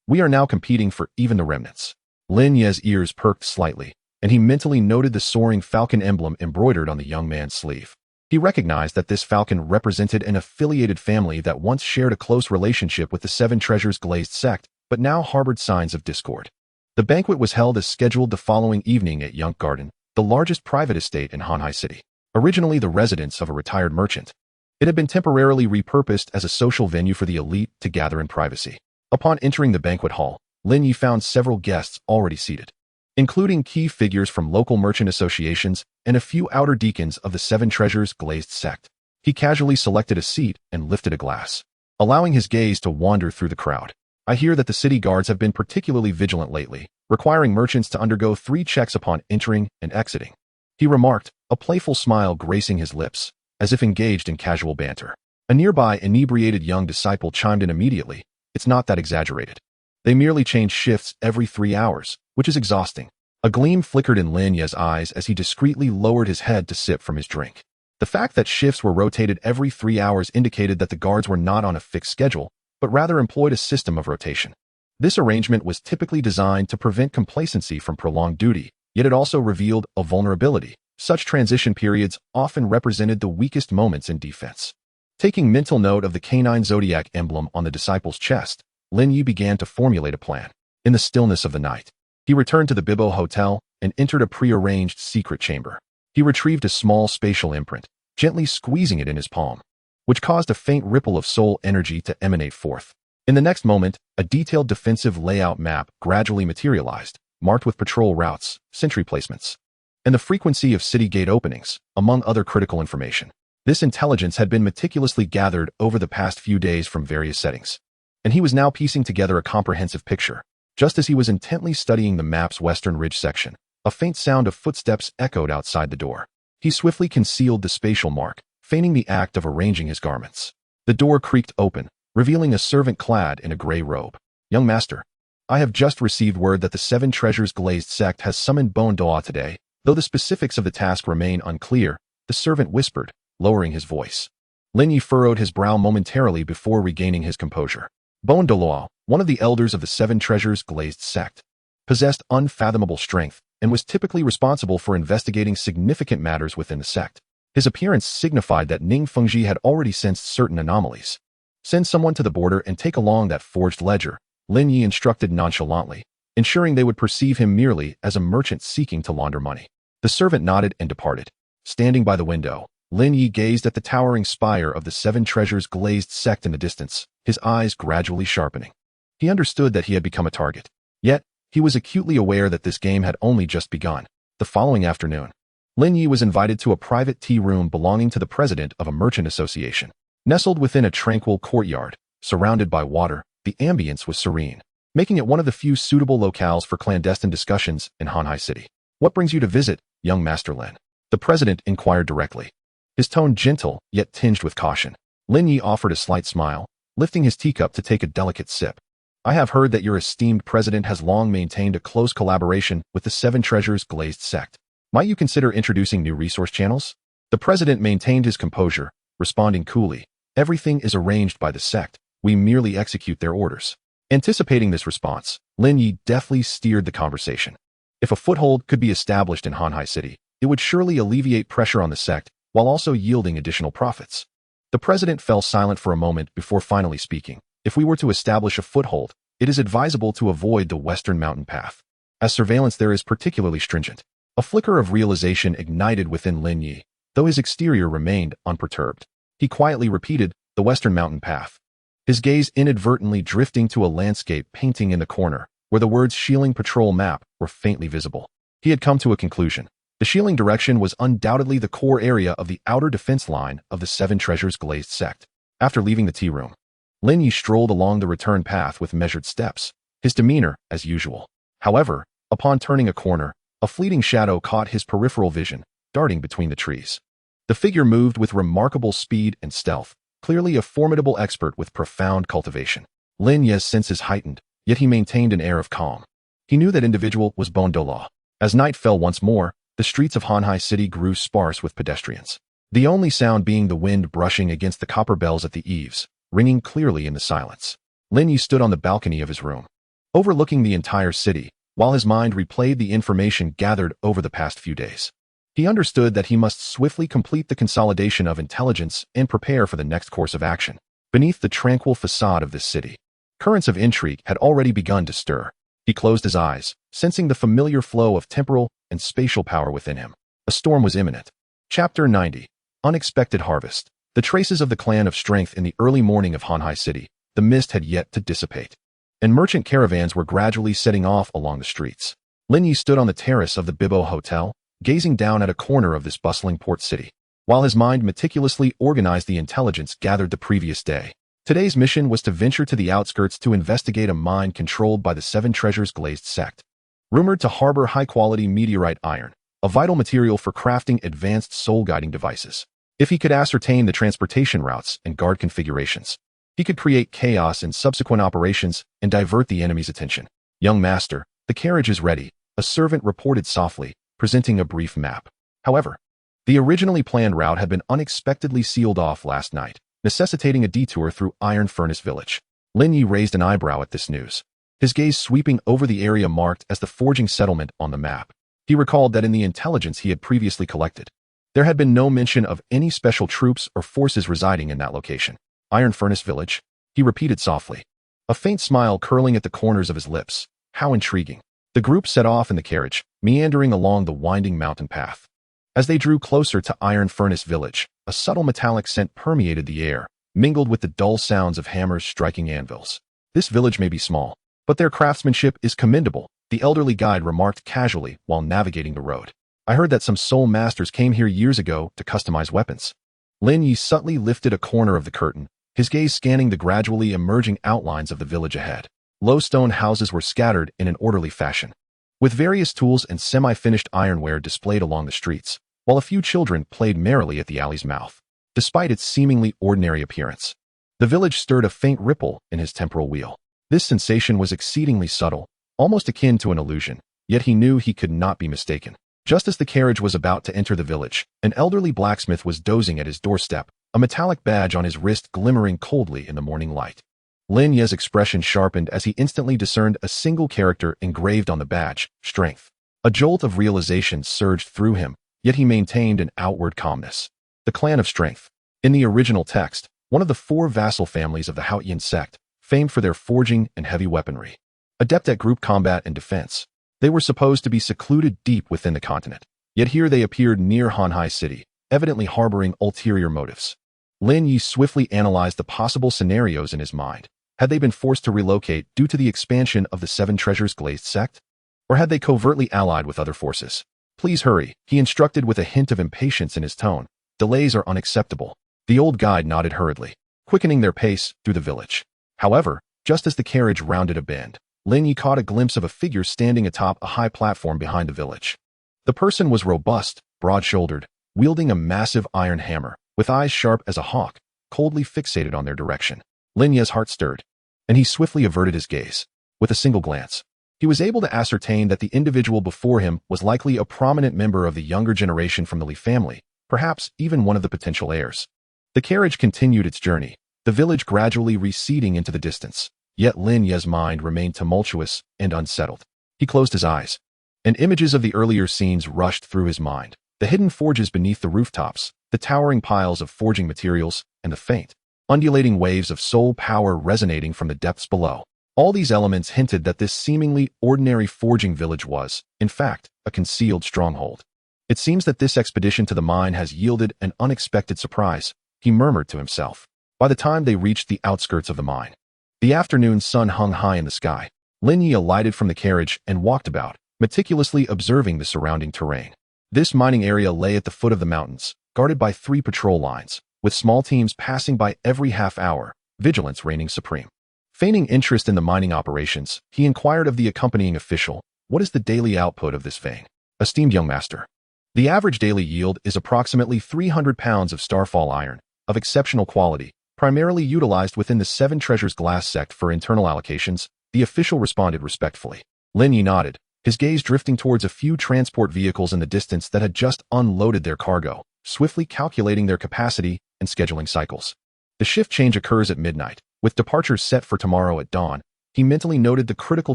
We are now competing for even the remnants. Lin Ye's ears perked slightly, and he mentally noted the soaring falcon emblem embroidered on the young man's sleeve. He recognized that this falcon represented an affiliated family that once shared a close relationship with the Seven Treasures Glazed sect, but now harbored signs of discord. The banquet was held as scheduled the following evening at Yunk Garden, the largest private estate in Hanhai City. Originally the residence of a retired merchant, it had been temporarily repurposed as a social venue for the elite to gather in privacy. Upon entering the banquet hall, Lin Ye found several guests already seated. including key figures from local merchant associations and a few outer deacons of the Seven Treasures glazed sect. He casually selected a seat and lifted a glass, allowing his gaze to wander through the crowd. I hear that the city guards have been particularly vigilant lately, requiring merchants to undergo 3 checks upon entering and exiting. He remarked, a playful smile gracing his lips, as if engaged in casual banter. A nearby inebriated young disciple chimed in immediately, it's not that exaggerated. They merely change shifts every 3 hours, which is exhausting. A gleam flickered in Lin Ye's eyes as he discreetly lowered his head to sip from his drink. The fact that shifts were rotated every 3 hours indicated that the guards were not on a fixed schedule, but rather employed a system of rotation. This arrangement was typically designed to prevent complacency from prolonged duty, yet it also revealed a vulnerability. Such transition periods often represented the weakest moments in defense. Taking mental note of the canine zodiac emblem on the disciple's chest, Lin Ye began to formulate a plan. In the stillness of the night, he returned to the Bibo Hotel and entered a prearranged secret chamber. He retrieved a small spatial imprint, gently squeezing it in his palm, which caused a faint ripple of soul energy to emanate forth. In the next moment, a detailed defensive layout map gradually materialized, marked with patrol routes, sentry placements, and the frequency of city gate openings, among other critical information. This intelligence had been meticulously gathered over the past few days from various settings, and he was now piecing together a comprehensive picture. Just as he was intently studying the map's western ridge section, a faint sound of footsteps echoed outside the door. He swiftly concealed the spatial mark, feigning the act of arranging his garments. The door creaked open, revealing a servant clad in a gray robe. Young master, I have just received word that the Seven Treasures glazed sect has summoned Douluo today. Though the specifics of the task remain unclear, the servant whispered, lowering his voice. Lin Ye furrowed his brow momentarily before regaining his composure. Douluo, one of the elders of the Seven Treasures glazed sect, possessed unfathomable strength and was typically responsible for investigating significant matters within the sect. His appearance signified that Ning Fengji had already sensed certain anomalies. Send someone to the border and take along that forged ledger, Lin Ye instructed nonchalantly, ensuring they would perceive him merely as a merchant seeking to launder money. The servant nodded and departed. Standing by the window, Lin Ye gazed at the towering spire of the Seven Treasures glazed sect in the distance, his eyes gradually sharpening. He understood that he had become a target. Yet, he was acutely aware that this game had only just begun. The following afternoon, Lin Ye was invited to a private tea room belonging to the president of a merchant association. Nestled within a tranquil courtyard, surrounded by water, the ambience was serene, making it one of the few suitable locales for clandestine discussions in Hanhai City. What brings you to visit, young Master Lin? The president inquired directly, his tone gentle yet tinged with caution. Lin Ye offered a slight smile, lifting his teacup to take a delicate sip. I have heard that your esteemed president has long maintained a close collaboration with the Seven Treasures glazed sect. Might you consider introducing new resource channels? The president maintained his composure, responding coolly. Everything is arranged by the sect. We merely execute their orders. Anticipating this response, Lin Ye deftly steered the conversation. If a foothold could be established in Hanhai City, it would surely alleviate pressure on the sect while also yielding additional profits. The president fell silent for a moment before finally speaking. If we were to establish a foothold, it is advisable to avoid the western mountain path, as surveillance there is particularly stringent. A flicker of realization ignited within Lin Ye, though his exterior remained unperturbed. He quietly repeated, the western mountain path, his gaze inadvertently drifting to a landscape painting in the corner, where the words Shieling Patrol Map were faintly visible. He had come to a conclusion. The Shieling direction was undoubtedly the core area of the outer defense line of the Seven Treasures glazed sect. After leaving the tea room, Lin Ye strolled along the return path with measured steps, his demeanor as usual. However, upon turning a corner, a fleeting shadow caught his peripheral vision, darting between the trees. The figure moved with remarkable speed and stealth, clearly a formidable expert with profound cultivation. Lin Ye's senses heightened, yet he maintained an air of calm. He knew that individual was Douluo. As night fell once more, the streets of Hanhai City grew sparse with pedestrians, the only sound being the wind brushing against the copper bells at the eaves, ringing clearly in the silence. Lin Ye stood on the balcony of his room, overlooking the entire city, while his mind replayed the information gathered over the past few days. He understood that he must swiftly complete the consolidation of intelligence and prepare for the next course of action. Beneath the tranquil facade of this city, currents of intrigue had already begun to stir. He closed his eyes, sensing the familiar flow of temporal and spatial power within him. A storm was imminent. Chapter 90. Unexpected Harvest. The traces of the clan of strength in the early morning of Hanhai City, the mist had yet to dissipate, and merchant caravans were gradually setting off along the streets. Lin Ye stood on the terrace of the Bibo Hotel, gazing down at a corner of this bustling port city, while his mind meticulously organized the intelligence gathered the previous day. Today's mission was to venture to the outskirts to investigate a mine controlled by the Seven Treasures Glazed sect, rumored to harbor high-quality meteorite iron, a vital material for crafting advanced soul-guiding devices. If he could ascertain the transportation routes and guard configurations, he could create chaos in subsequent operations and divert the enemy's attention. "Young master, the carriage is ready," a servant reported softly, presenting a brief map. However, the originally planned route had been unexpectedly sealed off last night, necessitating a detour through Iron Furnace Village. Lin Ye raised an eyebrow at this news, his gaze sweeping over the area marked as the forging settlement on the map. He recalled that in the intelligence he had previously collected, there had been no mention of any special troops or forces residing in that location. "Iron Furnace Village," he repeated softly, a faint smile curling at the corners of his lips. How intriguing. The group set off in the carriage, meandering along the winding mountain path. As they drew closer to Iron Furnace Village, a subtle metallic scent permeated the air, mingled with the dull sounds of hammers striking anvils. "This village may be small, but their craftsmanship is commendable," the elderly guide remarked casually while navigating the road. "I heard that some soul masters came here years ago to customize weapons." Lin Ye subtly lifted a corner of the curtain, his gaze scanning the gradually emerging outlines of the village ahead. Low stone houses were scattered in an orderly fashion, with various tools and semi-finished ironware displayed along the streets, while a few children played merrily at the alley's mouth. Despite its seemingly ordinary appearance, the village stirred a faint ripple in his temporal wheel. This sensation was exceedingly subtle, almost akin to an illusion, yet he knew he could not be mistaken. Just as the carriage was about to enter the village, an elderly blacksmith was dozing at his doorstep, a metallic badge on his wrist glimmering coldly in the morning light. Lin Ye's expression sharpened as he instantly discerned a single character engraved on the badge: strength. A jolt of realization surged through him, yet he maintained an outward calmness. The Clan of Strength. In the original text, one of the four vassal families of the Haotian sect, famed for their forging and heavy weaponry. Adept at group combat and defense, they were supposed to be secluded deep within the continent, yet here they appeared near Hanhai City, evidently harboring ulterior motives. Lin Ye swiftly analyzed the possible scenarios in his mind. Had they been forced to relocate due to the expansion of the Seven Treasures Glazed sect? Or had they covertly allied with other forces? "Please hurry," he instructed with a hint of impatience in his tone. "Delays are unacceptable." The old guide nodded hurriedly, quickening their pace through the village. However, just as the carriage rounded a bend, Lin Ye caught a glimpse of a figure standing atop a high platform behind the village. The person was robust, broad-shouldered, wielding a massive iron hammer, with eyes sharp as a hawk, coldly fixated on their direction. Lin Ye's heart stirred, and he swiftly averted his gaze. With a single glance, he was able to ascertain that the individual before him was likely a prominent member of the younger generation from the Li family, perhaps even one of the potential heirs. The carriage continued its journey, the village gradually receding into the distance, yet Lin Ye's mind remained tumultuous and unsettled. He closed his eyes, and images of the earlier scenes rushed through his mind. The hidden forges beneath the rooftops, the towering piles of forging materials, and the faint, undulating waves of soul power resonating from the depths below. All these elements hinted that this seemingly ordinary forging village was, in fact, a concealed stronghold. "It seems that this expedition to the mine has yielded an unexpected surprise," he murmured to himself. By the time they reached the outskirts of the mine, the afternoon sun hung high in the sky. Lin Ye alighted from the carriage and walked about, meticulously observing the surrounding terrain. This mining area lay at the foot of the mountains, guarded by 3 patrol lines, with small teams passing by every half hour, vigilance reigning supreme. Feigning interest in the mining operations, he inquired of the accompanying official, "What is the daily output of this vein?" "Esteemed young master, the average daily yield is approximately 300 pounds of starfall iron, of exceptional quality, primarily utilized within the Seven Treasures Glass sect for internal allocations," the official responded respectfully. Lin Ye nodded, his gaze drifting towards a few transport vehicles in the distance that had just unloaded their cargo, swiftly calculating their capacity and scheduling cycles. The shift change occurs at midnight, with departures set for tomorrow at dawn. He mentally noted the critical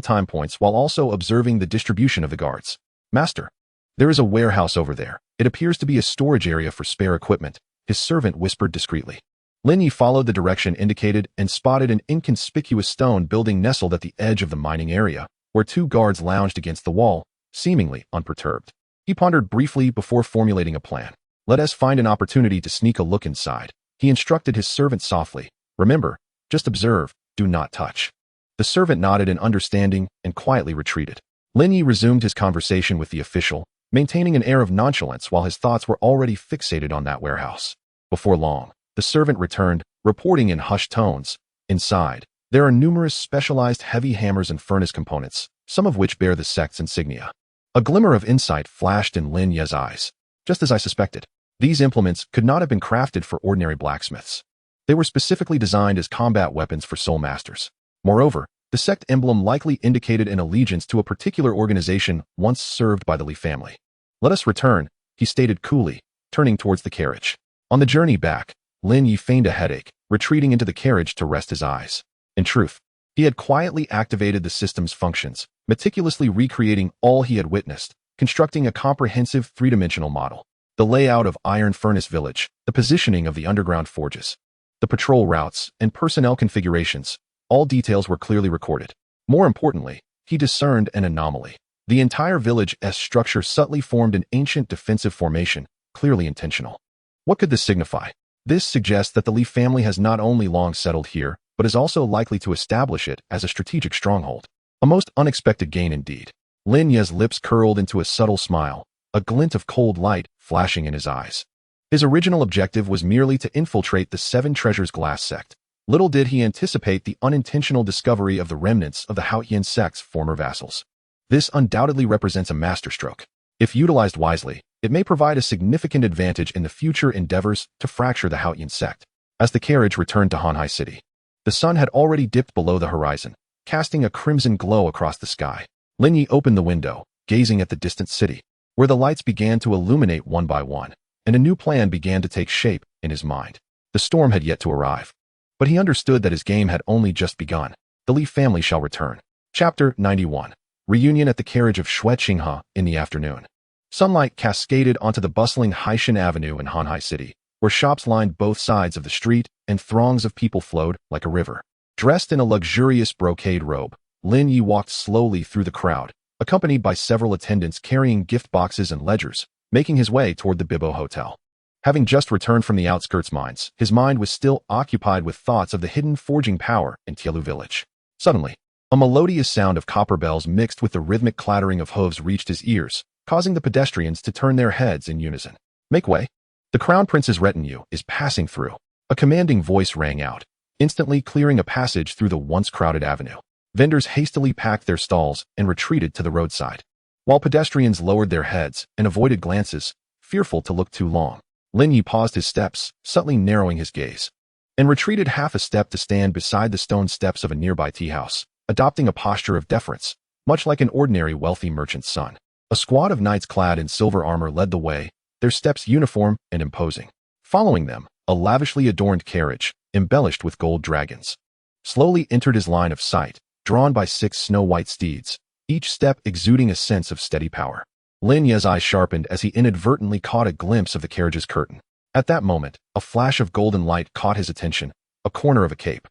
time points while also observing the distribution of the guards. "Master, there is a warehouse over there. It appears to be a storage area for spare equipment," his servant whispered discreetly. Lin Ye followed the direction indicated and spotted an inconspicuous stone building nestled at the edge of the mining area, where 2 guards lounged against the wall, seemingly unperturbed. He pondered briefly before formulating a plan. "Let us find an opportunity to sneak a look inside," he instructed his servant softly. "Remember, just observe, do not touch." The servant nodded in understanding and quietly retreated. Lin Ye resumed his conversation with the official, maintaining an air of nonchalance while his thoughts were already fixated on that warehouse. Before long, the servant returned, reporting in hushed tones. Inside, there are numerous specialized heavy hammers and furnace components, some of which bear the sect's insignia. A glimmer of insight flashed in Lin Ye's eyes. Just as I suspected, these implements could not have been crafted for ordinary blacksmiths. They were specifically designed as combat weapons for soul masters. Moreover, the sect emblem likely indicated an allegiance to a particular organization once served by the Li family. Let us return, he stated coolly, turning towards the carriage. On the journey back, Lin Ye feigned a headache, retreating into the carriage to rest his eyes. In truth, he had quietly activated the system's functions, meticulously recreating all he had witnessed, constructing a comprehensive three-dimensional model. The layout of Iron Furnace Village, the positioning of the underground forges, the patrol routes, and personnel configurations, all details were clearly recorded. More importantly, he discerned an anomaly. The entire village's structure subtly formed an ancient defensive formation, clearly intentional. What could this signify? This suggests that the Li family has not only long settled here, but is also likely to establish it as a strategic stronghold. A most unexpected gain indeed. Lin Ye's lips curled into a subtle smile, a glint of cold light flashing in his eyes. His original objective was merely to infiltrate the Seven Treasures Glass sect. Little did he anticipate the unintentional discovery of the remnants of the Haotian sect's former vassals. This undoubtedly represents a masterstroke. If utilized wisely, it may provide a significant advantage in the future endeavors to fracture the Haotian sect. As the carriage returned to Hanhai City, the sun had already dipped below the horizon, casting a crimson glow across the sky. Lin Ye opened the window, gazing at the distant city, where the lights began to illuminate one by one, and a new plan began to take shape in his mind. The storm had yet to arrive, but he understood that his game had only just begun. The Li family shall return. Chapter 91. Reunion at the carriage of Xue Qinghe in the afternoon. Sunlight cascaded onto the bustling Haishan Avenue in Hanhai City, where shops lined both sides of the street and throngs of people flowed like a river. Dressed in a luxurious brocade robe, Lin Ye walked slowly through the crowd, accompanied by several attendants carrying gift boxes and ledgers, making his way toward the Bibo Hotel. Having just returned from the outskirts mines, his mind was still occupied with thoughts of the hidden forging power in Tielu village. Suddenly, a melodious sound of copper bells mixed with the rhythmic clattering of hooves reached his ears, causing the pedestrians to turn their heads in unison. Make way. The Crown Prince's retinue is passing through. A commanding voice rang out, instantly clearing a passage through the once crowded avenue. Vendors hastily packed their stalls and retreated to the roadside, while pedestrians lowered their heads and avoided glances, fearful to look too long. Lin Ye paused his steps, subtly narrowing his gaze, and retreated half a step to stand beside the stone steps of a nearby tea house, adopting a posture of deference, much like an ordinary wealthy merchant's son. A squad of knights clad in silver armor led the way, their steps uniform and imposing. Following them, a lavishly adorned carriage, embellished with gold dragons, slowly entered his line of sight, drawn by 6 snow-white steeds, each step exuding a sense of steady power. Lin Ye's eyes sharpened as he inadvertently caught a glimpse of the carriage's curtain. At that moment, a flash of golden light caught his attention, a corner of a cape,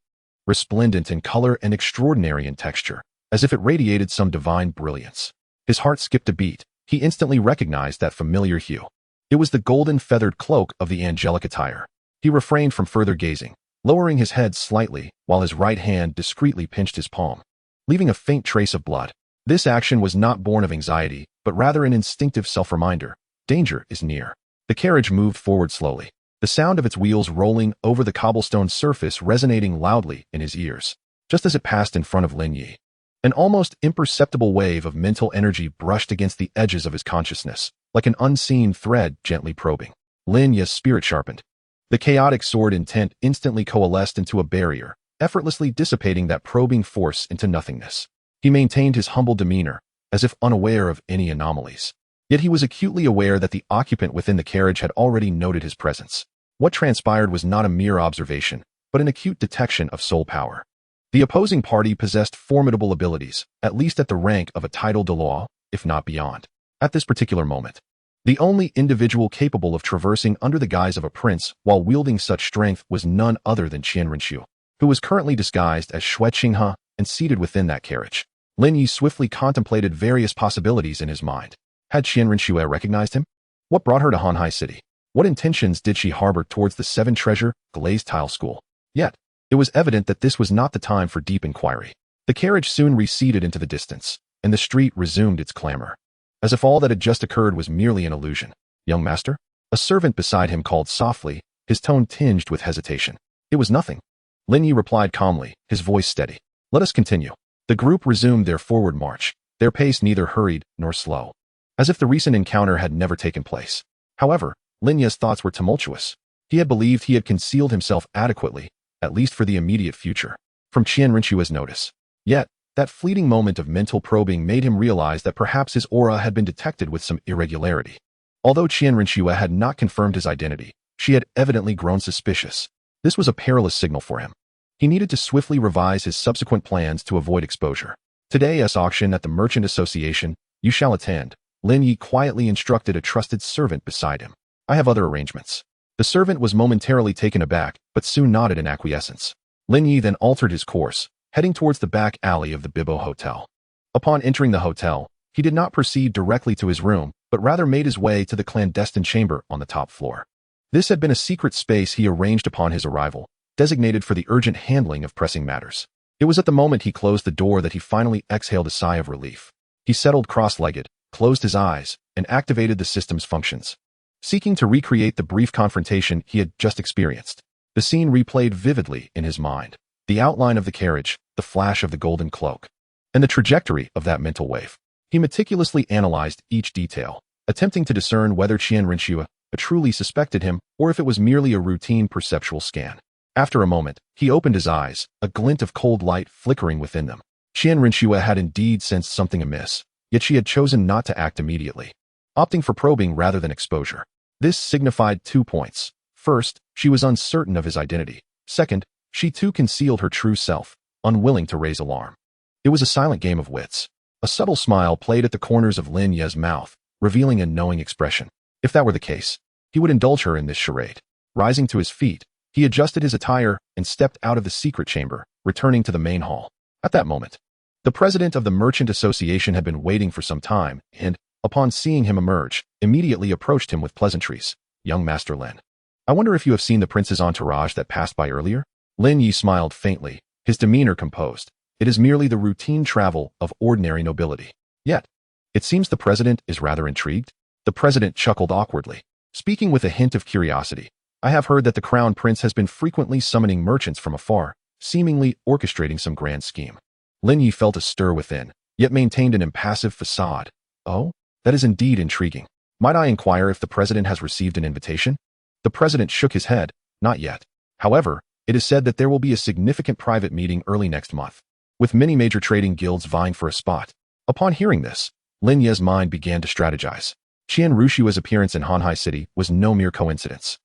resplendent in color and extraordinary in texture, as if it radiated some divine brilliance. His heart skipped a beat. He instantly recognized that familiar hue. It was the golden feathered cloak of the angelic attire. He refrained from further gazing, lowering his head slightly while his right hand discreetly pinched his palm, leaving a faint trace of blood. This action was not born of anxiety, but rather an instinctive self-reminder. Danger is near. The carriage moved forward slowly, the sound of its wheels rolling over the cobblestone surface resonating loudly in his ears. Just as it passed in front of Lin Ye, an almost imperceptible wave of mental energy brushed against the edges of his consciousness, like an unseen thread gently probing. Lin Ye's spirit sharpened. The chaotic sword intent instantly coalesced into a barrier, effortlessly dissipating that probing force into nothingness. He maintained his humble demeanor, as if unaware of any anomalies. Yet he was acutely aware that the occupant within the carriage had already noted his presence. What transpired was not a mere observation, but an acute detection of soul power. The opposing party possessed formidable abilities, at least at the rank of a title Douluo, if not beyond. At this particular moment, the only individual capable of traversing under the guise of a prince while wielding such strength was none other than Qian Renxue, who was currently disguised as Xue Qinghe and seated within that carriage. Lin Ye swiftly contemplated various possibilities in his mind. Had Qian Renxue recognized him? What brought her to Hanhai City? What intentions did she harbor towards the Seven Treasure Glazed Tile School? Yet, it was evident that this was not the time for deep inquiry. The carriage soon receded into the distance, and the street resumed its clamor, as if all that had just occurred was merely an illusion. "Young master?" A servant beside him called softly, his tone tinged with hesitation. "It was nothing." Lin Ye replied calmly, his voice steady. "Let us continue." The group resumed their forward march, their pace neither hurried nor slow, as if the recent encounter had never taken place. However, Lin Ye's thoughts were tumultuous. He had believed he had concealed himself adequately, at least for the immediate future, from Qian Renxue's notice. Yet, that fleeting moment of mental probing made him realize that perhaps his aura had been detected with some irregularity. Although Qian Renxue had not confirmed his identity, she had evidently grown suspicious. This was a perilous signal for him. He needed to swiftly revise his subsequent plans to avoid exposure. "Today's auction at the Merchant Association, you shall attend," Lin Ye quietly instructed a trusted servant beside him. "I have other arrangements." The servant was momentarily taken aback, but soon nodded in acquiescence. Lin Ye then altered his course, heading towards the back alley of the Bibo Hotel. Upon entering the hotel, he did not proceed directly to his room, but rather made his way to the clandestine chamber on the top floor. This had been a secret space he arranged upon his arrival, designated for the urgent handling of pressing matters. It was at the moment he closed the door that he finally exhaled a sigh of relief. He settled cross-legged, closed his eyes, and activated the system's functions, seeking to recreate the brief confrontation he had just experienced. The scene replayed vividly in his mind. The outline of the carriage, the flash of the golden cloak, and the trajectory of that mental wave. He meticulously analyzed each detail, attempting to discern whether Qian Renxue truly suspected him or if it was merely a routine perceptual scan. After a moment, he opened his eyes, a glint of cold light flickering within them. Qian Renxue had indeed sensed something amiss, yet she had chosen not to act immediately, opting for probing rather than exposure. This signified 2 points. First, she was uncertain of his identity. Second, she too concealed her true self, unwilling to raise alarm. It was a silent game of wits. A subtle smile played at the corners of Lin Ye's mouth, revealing a knowing expression. If that were the case, he would indulge her in this charade. Rising to his feet, he adjusted his attire and stepped out of the secret chamber, returning to the main hall. At that moment, the president of the Merchant Association had been waiting for some time and, upon seeing him emerge, immediately approached him with pleasantries. "Young Master Lin, I wonder if you have seen the prince's entourage that passed by earlier?" Lin Ye smiled faintly, his demeanor composed. "It is merely the routine travel of ordinary nobility." Yet, it seems the president is rather intrigued. The president chuckled awkwardly, speaking with a hint of curiosity. "I have heard that the crown prince has been frequently summoning merchants from afar, seemingly orchestrating some grand scheme." Lin Ye felt a stir within, yet maintained an impassive facade. "Oh? That is indeed intriguing. Might I inquire if the president has received an invitation?" The president shook his head. "Not yet. However, it is said that there will be a significant private meeting early next month, with many major trading guilds vying for a spot." Upon hearing this, Lin Ye's mind began to strategize. Qian Renxue's appearance in Hanhai City was no mere coincidence.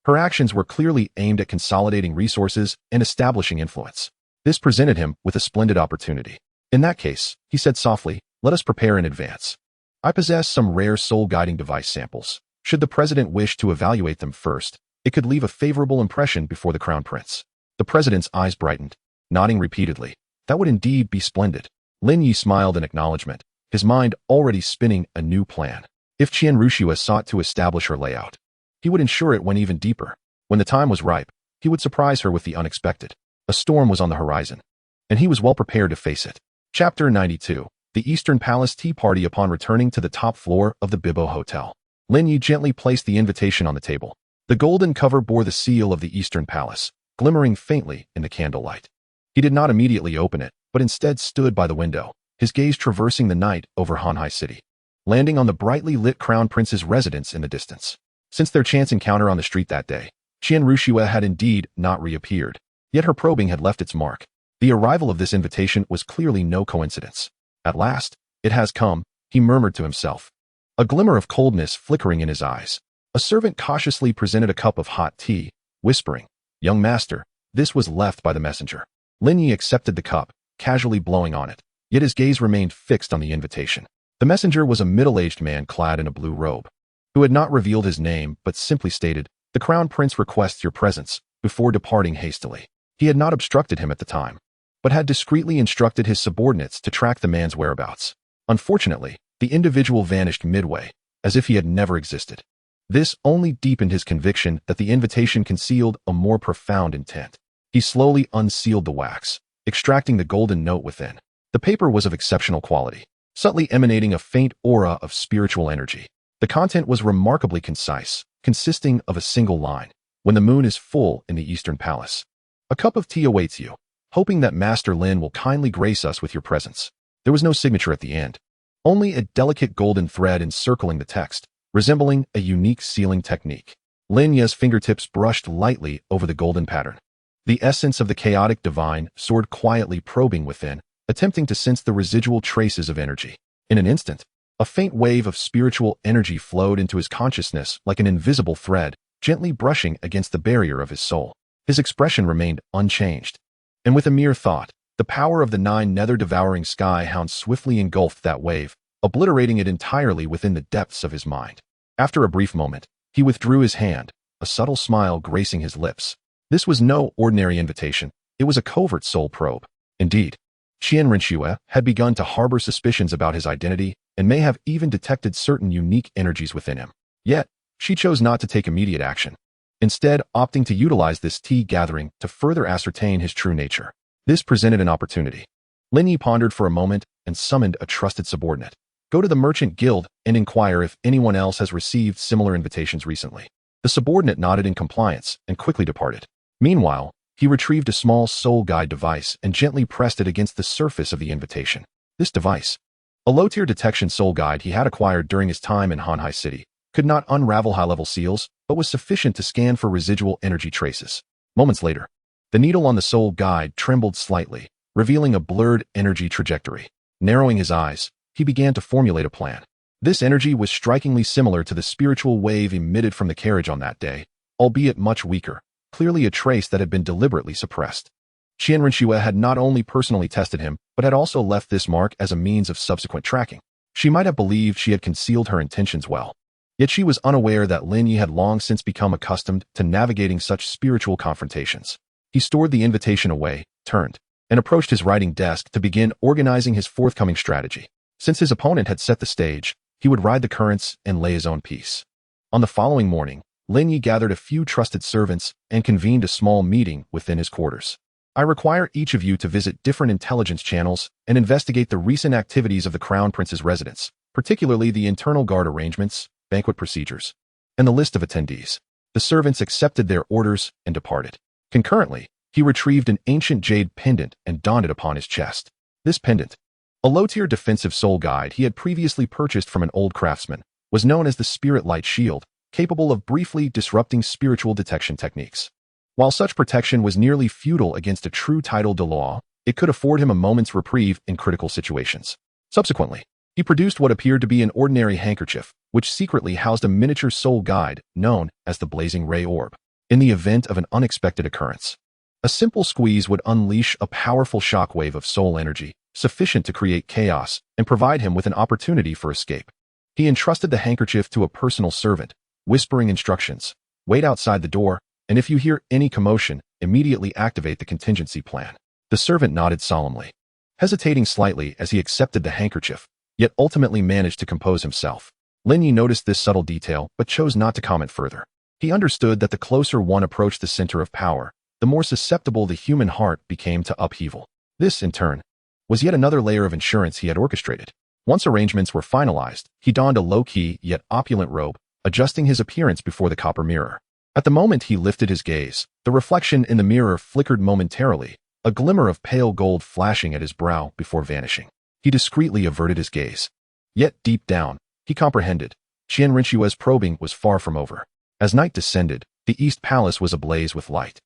Her actions were clearly aimed at consolidating resources and establishing influence. This presented him with a splendid opportunity. "In that case," he said softly, "let us prepare in advance. I possess some rare soul-guiding device samples. Should the president wish to evaluate them first, it could leave a favorable impression before the crown prince." The president's eyes brightened, nodding repeatedly. "That would indeed be splendid." Lin Ye smiled in acknowledgement, his mind already spinning a new plan. If Qian Renxue sought to establish her layout, he would ensure it went even deeper. When the time was ripe, he would surprise her with the unexpected. A storm was on the horizon, and he was well prepared to face it. Chapter 92. The Eastern Palace Tea Party. Upon returning to the top floor of the Bibo Hotel, Lin Ye gently placed the invitation on the table. The golden cover bore the seal of the Eastern Palace, glimmering faintly in the candlelight. He did not immediately open it, but instead stood by the window, his gaze traversing the night over Hanhai City, landing on the brightly lit crown prince's residence in the distance. Since their chance encounter on the street that day, Qian Renxue had indeed not reappeared, yet her probing had left its mark. The arrival of this invitation was clearly no coincidence. "At last, it has come," he murmured to himself, a glimmer of coldness flickering in his eyes. A servant cautiously presented a cup of hot tea, whispering, "Young master." This was left by the messenger. Lin Ye accepted the cup, casually blowing on it, yet his gaze remained fixed on the invitation. The messenger was a middle-aged man clad in a blue robe, who had not revealed his name but simply stated, "The crown prince requests your presence," before departing hastily. He had not obstructed him at the time, but had discreetly instructed his subordinates to track the man's whereabouts. Unfortunately, the individual vanished midway, as if he had never existed. This only deepened his conviction that the invitation concealed a more profound intent. He slowly unsealed the wax, extracting the golden note within. The paper was of exceptional quality, subtly emanating a faint aura of spiritual energy. The content was remarkably concise, consisting of a single line. When the moon is full in the Eastern Palace, a cup of tea awaits you, hoping that Master Lin will kindly grace us with your presence. There was no signature at the end, only a delicate golden thread encircling the text, resembling a unique sealing technique. Lin Ye's fingertips brushed lightly over the golden pattern. The essence of the chaotic divine soared quietly, probing within, attempting to sense the residual traces of energy. In an instant, a faint wave of spiritual energy flowed into his consciousness like an invisible thread, gently brushing against the barrier of his soul. His expression remained unchanged. And with a mere thought, the power of the Nine Nether devouring sky hound swiftly engulfed that wave, obliterating it entirely within the depths of his mind. After a brief moment, he withdrew his hand, a subtle smile gracing his lips. This was no ordinary invitation, it was a covert soul probe. Indeed, Qian Renxue had begun to harbor suspicions about his identity and may have even detected certain unique energies within him. Yet, she chose not to take immediate action, instead opting to utilize this tea gathering to further ascertain his true nature. This presented an opportunity. Lin Ye pondered for a moment and summoned a trusted subordinate. Go to the merchant guild and inquire if anyone else has received similar invitations recently. The subordinate nodded in compliance and quickly departed. Meanwhile, he retrieved a small soul guide device and gently pressed it against the surface of the invitation. This device, a low-tier detection soul guide he had acquired during his time in Hanhai City, could not unravel high-level seals, but was sufficient to scan for residual energy traces. Moments later, the needle on the soul guide trembled slightly, revealing a blurred energy trajectory. Narrowing his eyes, he began to formulate a plan. This energy was strikingly similar to the spiritual wave emitted from the carriage on that day, albeit much weaker, clearly a trace that had been deliberately suppressed. Qian Renxue had not only personally tested him, but had also left this mark as a means of subsequent tracking. She might have believed she had concealed her intentions well. Yet she was unaware that Lin Ye had long since become accustomed to navigating such spiritual confrontations. He stored the invitation away, turned, and approached his writing desk to begin organizing his forthcoming strategy. Since his opponent had set the stage, he would ride the currents and lay his own piece. On the following morning, Lin Ye gathered a few trusted servants and convened a small meeting within his quarters. I require each of you to visit different intelligence channels and investigate the recent activities of the Crown Prince's residence, particularly the internal guard arrangements, banquet procedures, and the list of attendees. The servants accepted their orders and departed. Concurrently, he retrieved an ancient jade pendant and donned it upon his chest. This pendant, a low-tier defensive soul guide he had previously purchased from an old craftsman, was known as the Spirit Light Shield, capable of briefly disrupting spiritual detection techniques. While such protection was nearly futile against a true title Douluo, it could afford him a moment's reprieve in critical situations. Subsequently, he produced what appeared to be an ordinary handkerchief, which secretly housed a miniature soul guide known as the Blazing Ray Orb. In the event of an unexpected occurrence, a simple squeeze would unleash a powerful shockwave of soul energy, sufficient to create chaos and provide him with an opportunity for escape. He entrusted the handkerchief to a personal servant, whispering instructions: wait outside the door, and if you hear any commotion, immediately activate the contingency plan. The servant nodded solemnly, hesitating slightly as he accepted the handkerchief, yet ultimately managed to compose himself. Lin Ye noticed this subtle detail, but chose not to comment further. He understood that the closer one approached the center of power, the more susceptible the human heart became to upheaval. This, in turn, was yet another layer of insurance he had orchestrated. Once arrangements were finalized, he donned a low-key yet opulent robe, adjusting his appearance before the copper mirror. At the moment he lifted his gaze, the reflection in the mirror flickered momentarily, a glimmer of pale gold flashing at his brow before vanishing. He discreetly averted his gaze. Yet deep down, he comprehended. Qian Renxue's probing was far from over. As night descended, the East Palace was ablaze with light.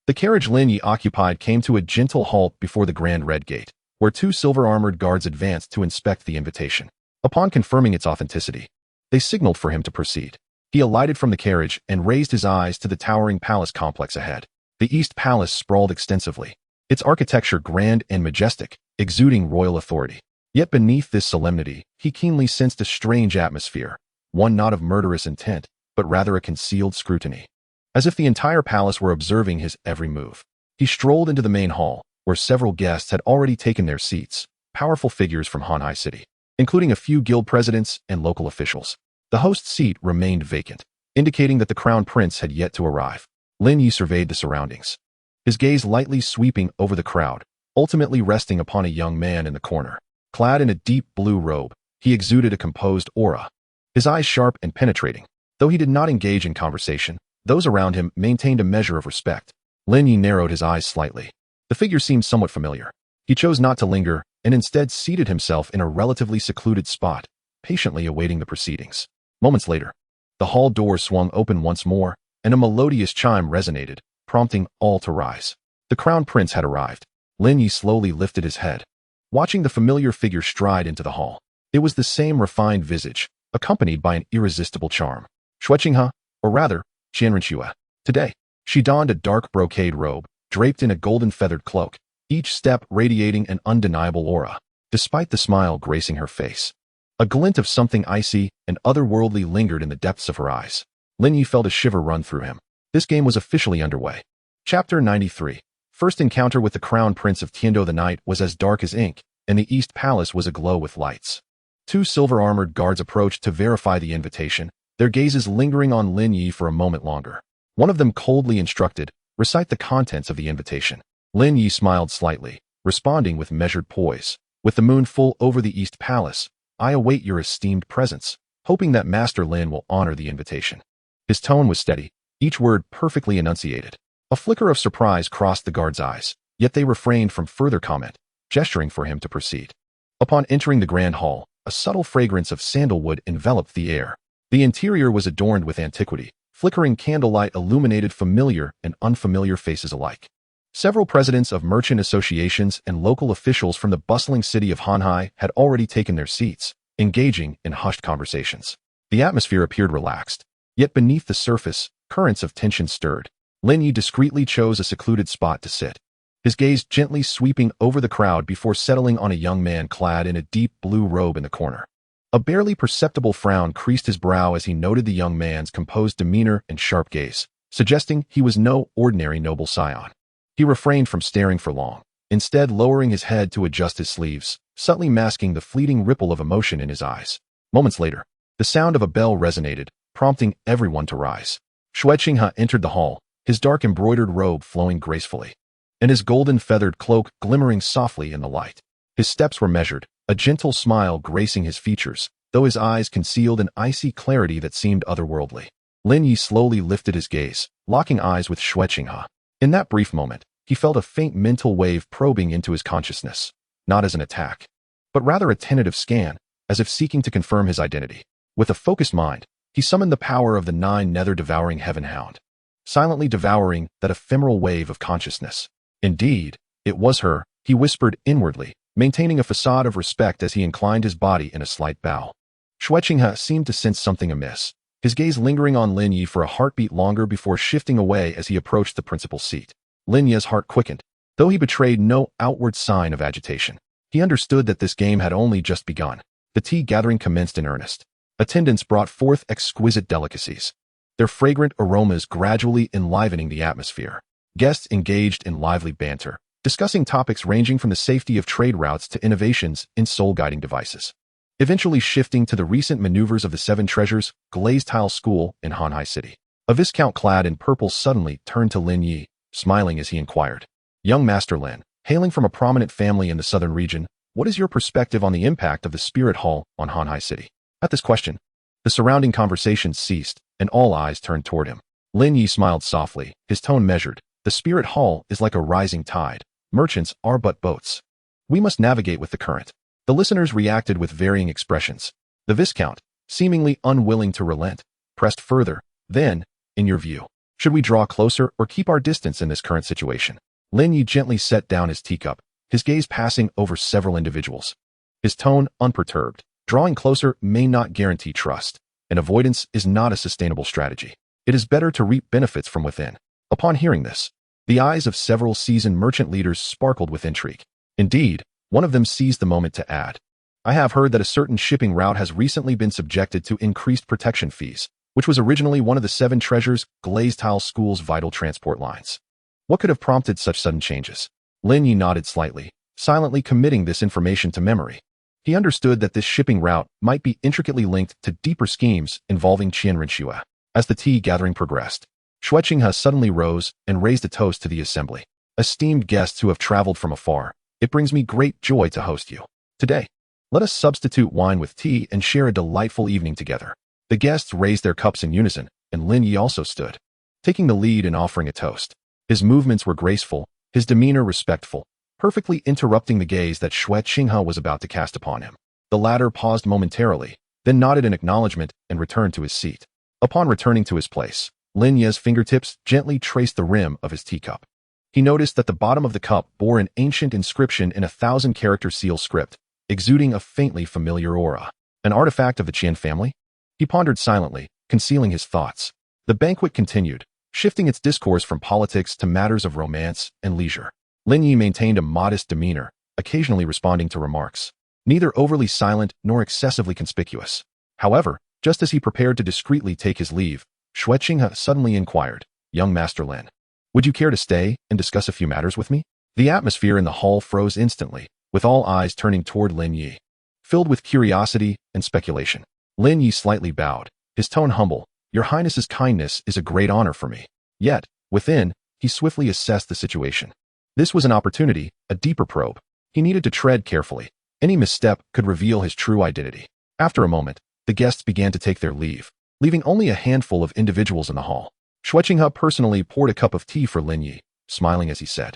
The carriage Lin Ye occupied came to a gentle halt before the Grand Red Gate, where two silver-armored guards advanced to inspect the invitation. Upon confirming its authenticity, they signaled for him to proceed. He alighted from the carriage and raised his eyes to the towering palace complex ahead. The East Palace sprawled extensively, its architecture grand and majestic, exuding royal authority. Yet beneath this solemnity, he keenly sensed a strange atmosphere, one not of murderous intent, but rather a concealed scrutiny. As if the entire palace were observing his every move. He strolled into the main hall, where several guests had already taken their seats, powerful figures from Hanhai City, including a few guild presidents and local officials. The host's seat remained vacant, indicating that the crown prince had yet to arrive. Lin Ye surveyed the surroundings, his gaze lightly sweeping over the crowd, ultimately resting upon a young man in the corner. Clad in a deep blue robe, he exuded a composed aura. His eyes sharp and penetrating. Though he did not engage in conversation, those around him maintained a measure of respect. Lin Ye narrowed his eyes slightly. The figure seemed somewhat familiar. He chose not to linger and instead seated himself in a relatively secluded spot, patiently awaiting the proceedings. Moments later, the hall door swung open once more, and a melodious chime resonated, prompting all to rise. The crown prince had arrived. Lin Ye slowly lifted his head, watching the familiar figure stride into the hall. It was the same refined visage, accompanied by an irresistible charm. Xueqinghe, or rather, Qian Renxue. Today, she donned a dark brocade robe, draped in a golden feathered cloak, each step radiating an undeniable aura. Despite the smile gracing her face, a glint of something icy and otherworldly lingered in the depths of her eyes. Lin Ye felt a shiver run through him. This game was officially underway. Chapter 93. First encounter with the Crown Prince of Tiando. The night was as dark as ink, and the East Palace was aglow with lights. Two silver-armored guards approached to verify the invitation, their gazes lingering on Lin Ye for a moment longer. One of them coldly instructed, "Recite the contents of the invitation." Lin Ye smiled slightly, responding with measured poise. "With the moon full over the East Palace, I await your esteemed presence, hoping that Master Lin will honor the invitation." His tone was steady, each word perfectly enunciated. A flicker of surprise crossed the guards' eyes, yet they refrained from further comment, gesturing for him to proceed. Upon entering the grand hall, a subtle fragrance of sandalwood enveloped the air. The interior was adorned with antiquity. Flickering candlelight illuminated familiar and unfamiliar faces alike. Several presidents of merchant associations and local officials from the bustling city of Hanhai had already taken their seats, engaging in hushed conversations. The atmosphere appeared relaxed, yet beneath the surface, currents of tension stirred. Lin Ye discreetly chose a secluded spot to sit, his gaze gently sweeping over the crowd before settling on a young man clad in a deep blue robe in the corner. A barely perceptible frown creased his brow as he noted the young man's composed demeanor and sharp gaze, suggesting he was no ordinary noble scion. He refrained from staring for long, instead lowering his head to adjust his sleeves, subtly masking the fleeting ripple of emotion in his eyes. Moments later, the sound of a bell resonated, prompting everyone to rise. Xueqinghe entered the hall, his dark embroidered robe flowing gracefully, and his golden feathered cloak glimmering softly in the light. His steps were measured, a gentle smile gracing his features, though his eyes concealed an icy clarity that seemed otherworldly. Lin Ye slowly lifted his gaze, locking eyes with Xueqinghe. In that brief moment, he felt a faint mental wave probing into his consciousness, not as an attack, but rather a tentative scan, as if seeking to confirm his identity. With a focused mind, he summoned the power of the Nine Nether devouring heaven hound, silently devouring that ephemeral wave of consciousness. Indeed, it was her, he whispered inwardly, maintaining a facade of respect as he inclined his body in a slight bow. Xueqinghe seemed to sense something amiss, his gaze lingering on Lin Ye for a heartbeat longer before shifting away as he approached the principal seat. Lin Ye's heart quickened, though he betrayed no outward sign of agitation. He understood that this game had only just begun. The tea gathering commenced in earnest. Attendants brought forth exquisite delicacies, their fragrant aromas gradually enlivening the atmosphere. Guests engaged in lively banter, discussing topics ranging from the safety of trade routes to innovations in soul-guiding devices, eventually shifting to the recent maneuvers of the Seven Treasures glazed tile school in Hanhai City. A viscount clad in purple suddenly turned to Lin Ye, smiling as he inquired, "Young Master Lin, hailing from a prominent family in the southern region, what is your perspective on the impact of the Spirit Hall on Hanhai City?" At this question, the surrounding conversation ceased, and all eyes turned toward him. Lin Ye smiled softly, his tone measured. "The Spirit Hall is like a rising tide. Merchants are but boats. We must navigate with the current." The listeners reacted with varying expressions. The Viscount, seemingly unwilling to relent, pressed further. "Then, in your view, should we draw closer or keep our distance in this current situation?" Lin Ye gently set down his teacup, his gaze passing over several individuals. His tone unperturbed. "Drawing closer may not guarantee trust, and avoidance is not a sustainable strategy. It is better to reap benefits from within." Upon hearing this, the eyes of several seasoned merchant leaders sparkled with intrigue. Indeed, one of them seized the moment to add, "I have heard that a certain shipping route has recently been subjected to increased protection fees, which was originally one of the Seven Treasures glazed tile school's vital transport lines. What could have prompted such sudden changes?" Lin Ye nodded slightly, silently committing this information to memory. He understood that this shipping route might be intricately linked to deeper schemes involving Qian Renxue. As the tea gathering progressed, Xueqinghe suddenly rose and raised a toast to the assembly. "Esteemed guests who have traveled from afar, it brings me great joy to host you. Today, Let us substitute wine with tea and share a delightful evening together. The guests raised their cups in unison, and Lin Ye also stood, taking the lead in offering a toast. His movements were graceful, his demeanor respectful, perfectly interrupting the gaze that Xue Qinghe was about to cast upon him. The latter paused momentarily, then nodded in acknowledgement and returned to his seat. Upon returning to his place, Lin Ye's fingertips gently traced the rim of his teacup. He noticed that the bottom of the cup bore an ancient inscription in 1,000-character seal script, exuding a faintly familiar aura. An artifact of the Qian family? He pondered silently, concealing his thoughts. The banquet continued, shifting its discourse from politics to matters of romance and leisure. Lin Ye maintained a modest demeanor, occasionally responding to remarks, neither overly silent nor excessively conspicuous. However, just as he prepared to discreetly take his leave, Xue Qinghe suddenly inquired, "Young Master Lin, would you care to stay and discuss a few matters with me?" The atmosphere in the hall froze instantly, with all eyes turning toward Lin Ye, filled with curiosity and speculation. Lin Ye slightly bowed, his tone humble. "Your Highness's kindness is a great honor for me." Yet, within, he swiftly assessed the situation. This was an opportunity, a deeper probe. He needed to tread carefully. Any misstep could reveal his true identity. After a moment, the guests began to take their leave, leaving only a handful of individuals in the hall. Xue Qinghe personally poured a cup of tea for Lin Ye, smiling as he said,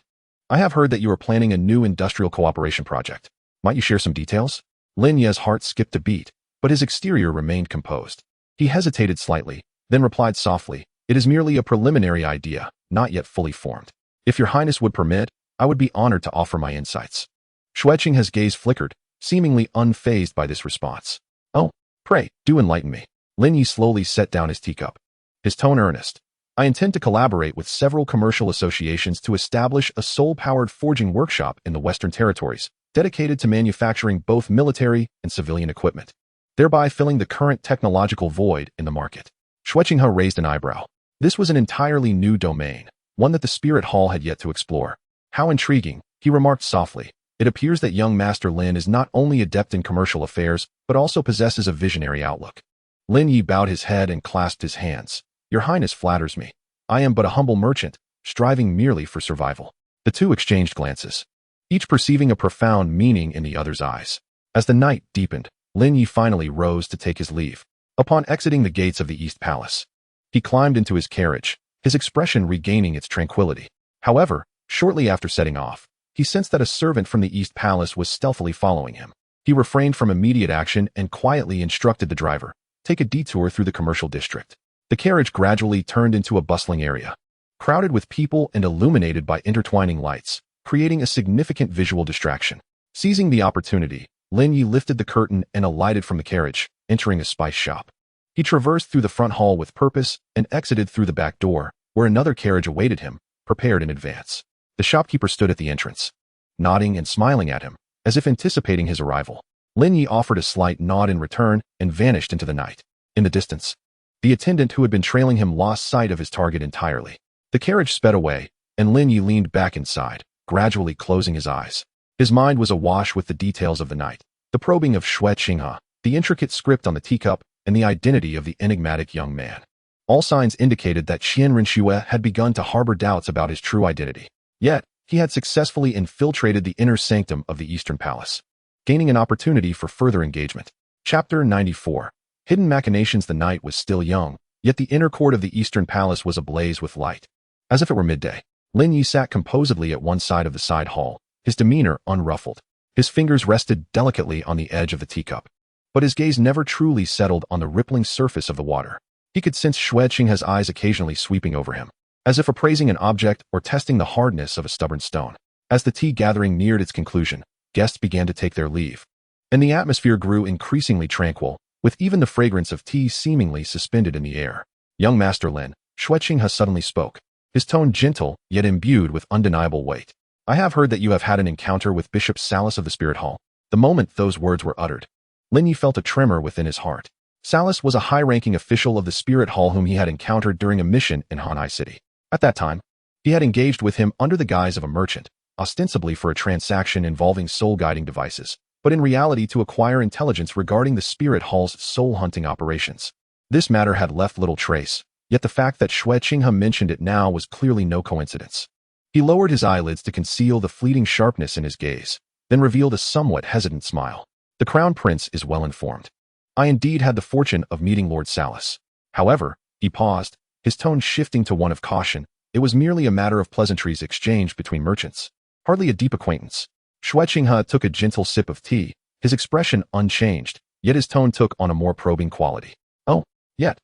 "I have heard that you are planning a new industrial cooperation project. Might you share some details?" Lin Ye's heart skipped a beat, but his exterior remained composed. He hesitated slightly, then replied softly, "It is merely a preliminary idea, not yet fully formed. If your Highness would permit, I would be honored to offer my insights." Xue Qinghe's gaze flickered, seemingly unfazed by this response. "Oh, pray, do enlighten me." Lin Ye slowly set down his teacup, his tone earnest. "I intend to collaborate with several commercial associations to establish a soul-powered forging workshop in the Western Territories, dedicated to manufacturing both military and civilian equipment, thereby filling the current technological void in the market." Xue Qinghe raised an eyebrow. This was an entirely new domain, one that the Spirit Hall had yet to explore. "How intriguing," he remarked softly. "It appears that young Master Lin is not only adept in commercial affairs, but also possesses a visionary outlook." Lin Ye bowed his head and clasped his hands. "Your Highness flatters me. I am but a humble merchant, striving merely for survival." The two exchanged glances, each perceiving a profound meaning in the other's eyes. As the night deepened, Lin Ye finally rose to take his leave. Upon exiting the gates of the East Palace, he climbed into his carriage, his expression regaining its tranquility. However, shortly after setting off, he sensed that a servant from the East Palace was stealthily following him. He refrained from immediate action and quietly instructed the driver, "Take a detour through the commercial district." The carriage gradually turned into a bustling area, crowded with people and illuminated by intertwining lights, creating a significant visual distraction. Seizing the opportunity, Lin Ye lifted the curtain and alighted from the carriage, entering a spice shop. He traversed through the front hall with purpose and exited through the back door, where another carriage awaited him, prepared in advance. The shopkeeper stood at the entrance, nodding and smiling at him, as if anticipating his arrival. Lin Ye offered a slight nod in return and vanished into the night. In the distance, the attendant who had been trailing him lost sight of his target entirely. The carriage sped away, and Lin Ye leaned back inside, gradually closing his eyes. His mind was awash with the details of the night, the probing of Xue Qinghe, the intricate script on the teacup, and the identity of the enigmatic young man. All signs indicated that Qian Renxue had begun to harbor doubts about his true identity. Yet, he had successfully infiltrated the inner sanctum of the Eastern Palace, gaining an opportunity for further engagement. Chapter 94. Hidden Machinations. The night was still young, yet the inner court of the Eastern Palace was ablaze with light. As if it were midday, Lin Ye sat composedly at one side of the side hall, his demeanor unruffled. His fingers rested delicately on the edge of the teacup, but his gaze never truly settled on the rippling surface of the water. He could sense Xue Qinghe's eyes occasionally sweeping over him, as if appraising an object or testing the hardness of a stubborn stone. As the tea gathering neared its conclusion, guests began to take their leave, and the atmosphere grew increasingly tranquil, with even the fragrance of tea seemingly suspended in the air. "Young Master Lin," Xue Qinghe suddenly spoke, his tone gentle yet imbued with undeniable weight. "I have heard that you have had an encounter with Bishop Salas of the Spirit Hall." The moment those words were uttered, Lin Ye felt a tremor within his heart. Salas was a high-ranking official of the Spirit Hall whom he had encountered during a mission in Hanai City. At that time, he had engaged with him under the guise of a merchant, ostensibly for a transaction involving soul-guiding devices, but in reality to acquire intelligence regarding the Spirit Hall's soul-hunting operations. This matter had left little trace, yet the fact that Xue Qinghe mentioned it now was clearly no coincidence. He lowered his eyelids to conceal the fleeting sharpness in his gaze, then revealed a somewhat hesitant smile. The Crown Prince is well informed. I indeed had the fortune of meeting Lord Salis. However, he paused, his tone shifting to one of caution. It was merely a matter of pleasantries exchanged between merchants. Hardly a deep acquaintance. Xue Qinghe took a gentle sip of tea, his expression unchanged, yet his tone took on a more probing quality. Oh, yet.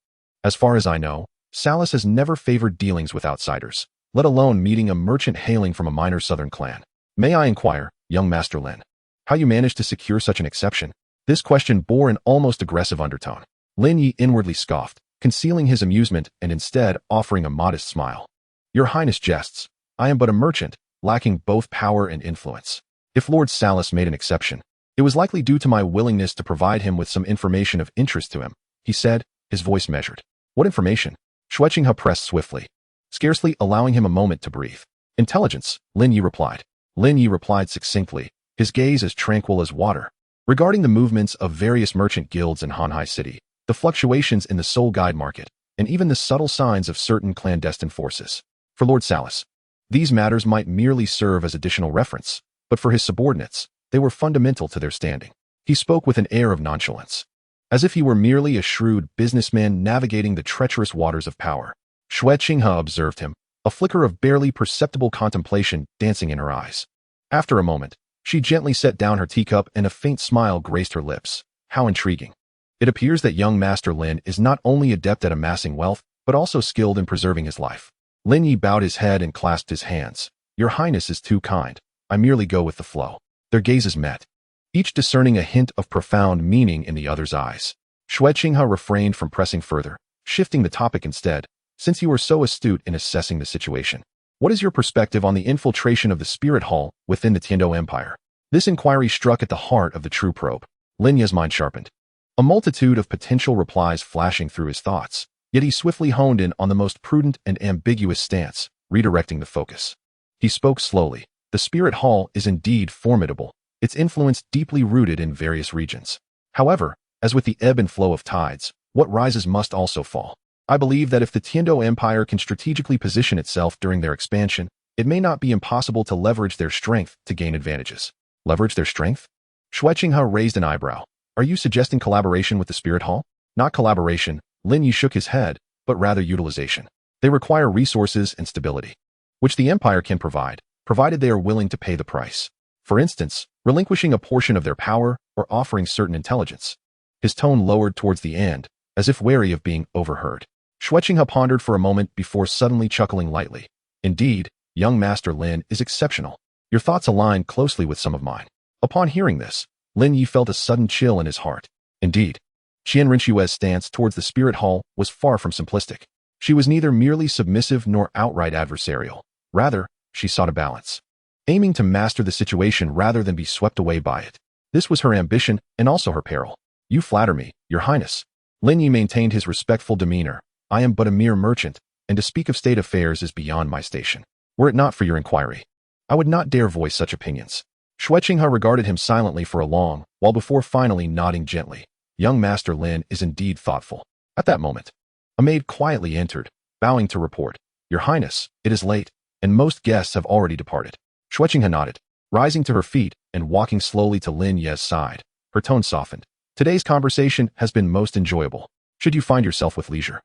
As far as I know, Salis has never favored dealings with outsiders, let alone meeting a merchant hailing from a minor southern clan. May I inquire, young Master Lin, how you managed to secure such an exception? This question bore an almost aggressive undertone. Lin Ye inwardly scoffed, concealing his amusement and instead offering a modest smile. Your Highness jests. I am but a merchant, lacking both power and influence. If Lord Salis made an exception, it was likely due to my willingness to provide him with some information of interest to him, he said, his voice measured. What information? Xue Qinghe pressed swiftly, scarcely allowing him a moment to breathe. Intelligence, Lin Ye replied. Lin Ye replied succinctly, his gaze as tranquil as water. Regarding the movements of various merchant guilds in Hanhai City, the fluctuations in the soul guide market, and even the subtle signs of certain clandestine forces. For Lord Salis, these matters might merely serve as additional reference, but for his subordinates, they were fundamental to their standing. He spoke with an air of nonchalance, as if he were merely a shrewd businessman navigating the treacherous waters of power. Xue Qinghe observed him, a flicker of barely perceptible contemplation dancing in her eyes. After a moment, she gently set down her teacup and a faint smile graced her lips. How intriguing. It appears that young Master Lin is not only adept at amassing wealth, but also skilled in preserving his life. Lin Ye bowed his head and clasped his hands. Your Highness is too kind. I merely go with the flow. Their gazes met, each discerning a hint of profound meaning in the other's eyes. Xue Qinghe refrained from pressing further, shifting the topic instead, since you were so astute in assessing the situation. What is your perspective on the infiltration of the Spirit Hall within the Tiando Empire? This inquiry struck at the heart of the true probe. Lin Ye's mind sharpened, a multitude of potential replies flashing through his thoughts, yet he swiftly honed in on the most prudent and ambiguous stance, redirecting the focus. He spoke slowly. The Spirit Hall is indeed formidable, its influence deeply rooted in various regions. However, as with the ebb and flow of tides, what rises must also fall. I believe that if the Tiando Empire can strategically position itself during their expansion, it may not be impossible to leverage their strength to gain advantages. Leverage their strength? Xue Qinghe raised an eyebrow. Are you suggesting collaboration with the Spirit Hall? Not collaboration, Lin Ye shook his head, but rather utilization. They require resources and stability, which the Empire can provide, provided they are willing to pay the price. For instance, relinquishing a portion of their power or offering certain intelligence. His tone lowered towards the end, as if wary of being overheard. Xue Qinghe pondered for a moment before suddenly chuckling lightly. Indeed, young Master Lin is exceptional. Your thoughts align closely with some of mine. Upon hearing this, Lin Ye felt a sudden chill in his heart. Indeed, Qian Renxue's stance towards the Spirit Hall was far from simplistic. She was neither merely submissive nor outright adversarial. Rather, she sought a balance, aiming to master the situation rather than be swept away by it. This was her ambition and also her peril. You flatter me, Your Highness. Lin Ye maintained his respectful demeanor. I am but a mere merchant, and to speak of state affairs is beyond my station. Were it not for your inquiry, I would not dare voice such opinions. Xue Qinghe regarded him silently for a long while before finally nodding gently. Young Master Lin is indeed thoughtful. At that moment, a maid quietly entered, bowing to report. Your Highness, it is late, and most guests have already departed. Xue Qinghe nodded, rising to her feet and walking slowly to Lin Ye's side. Her tone softened. Today's conversation has been most enjoyable. Should you find yourself with leisure,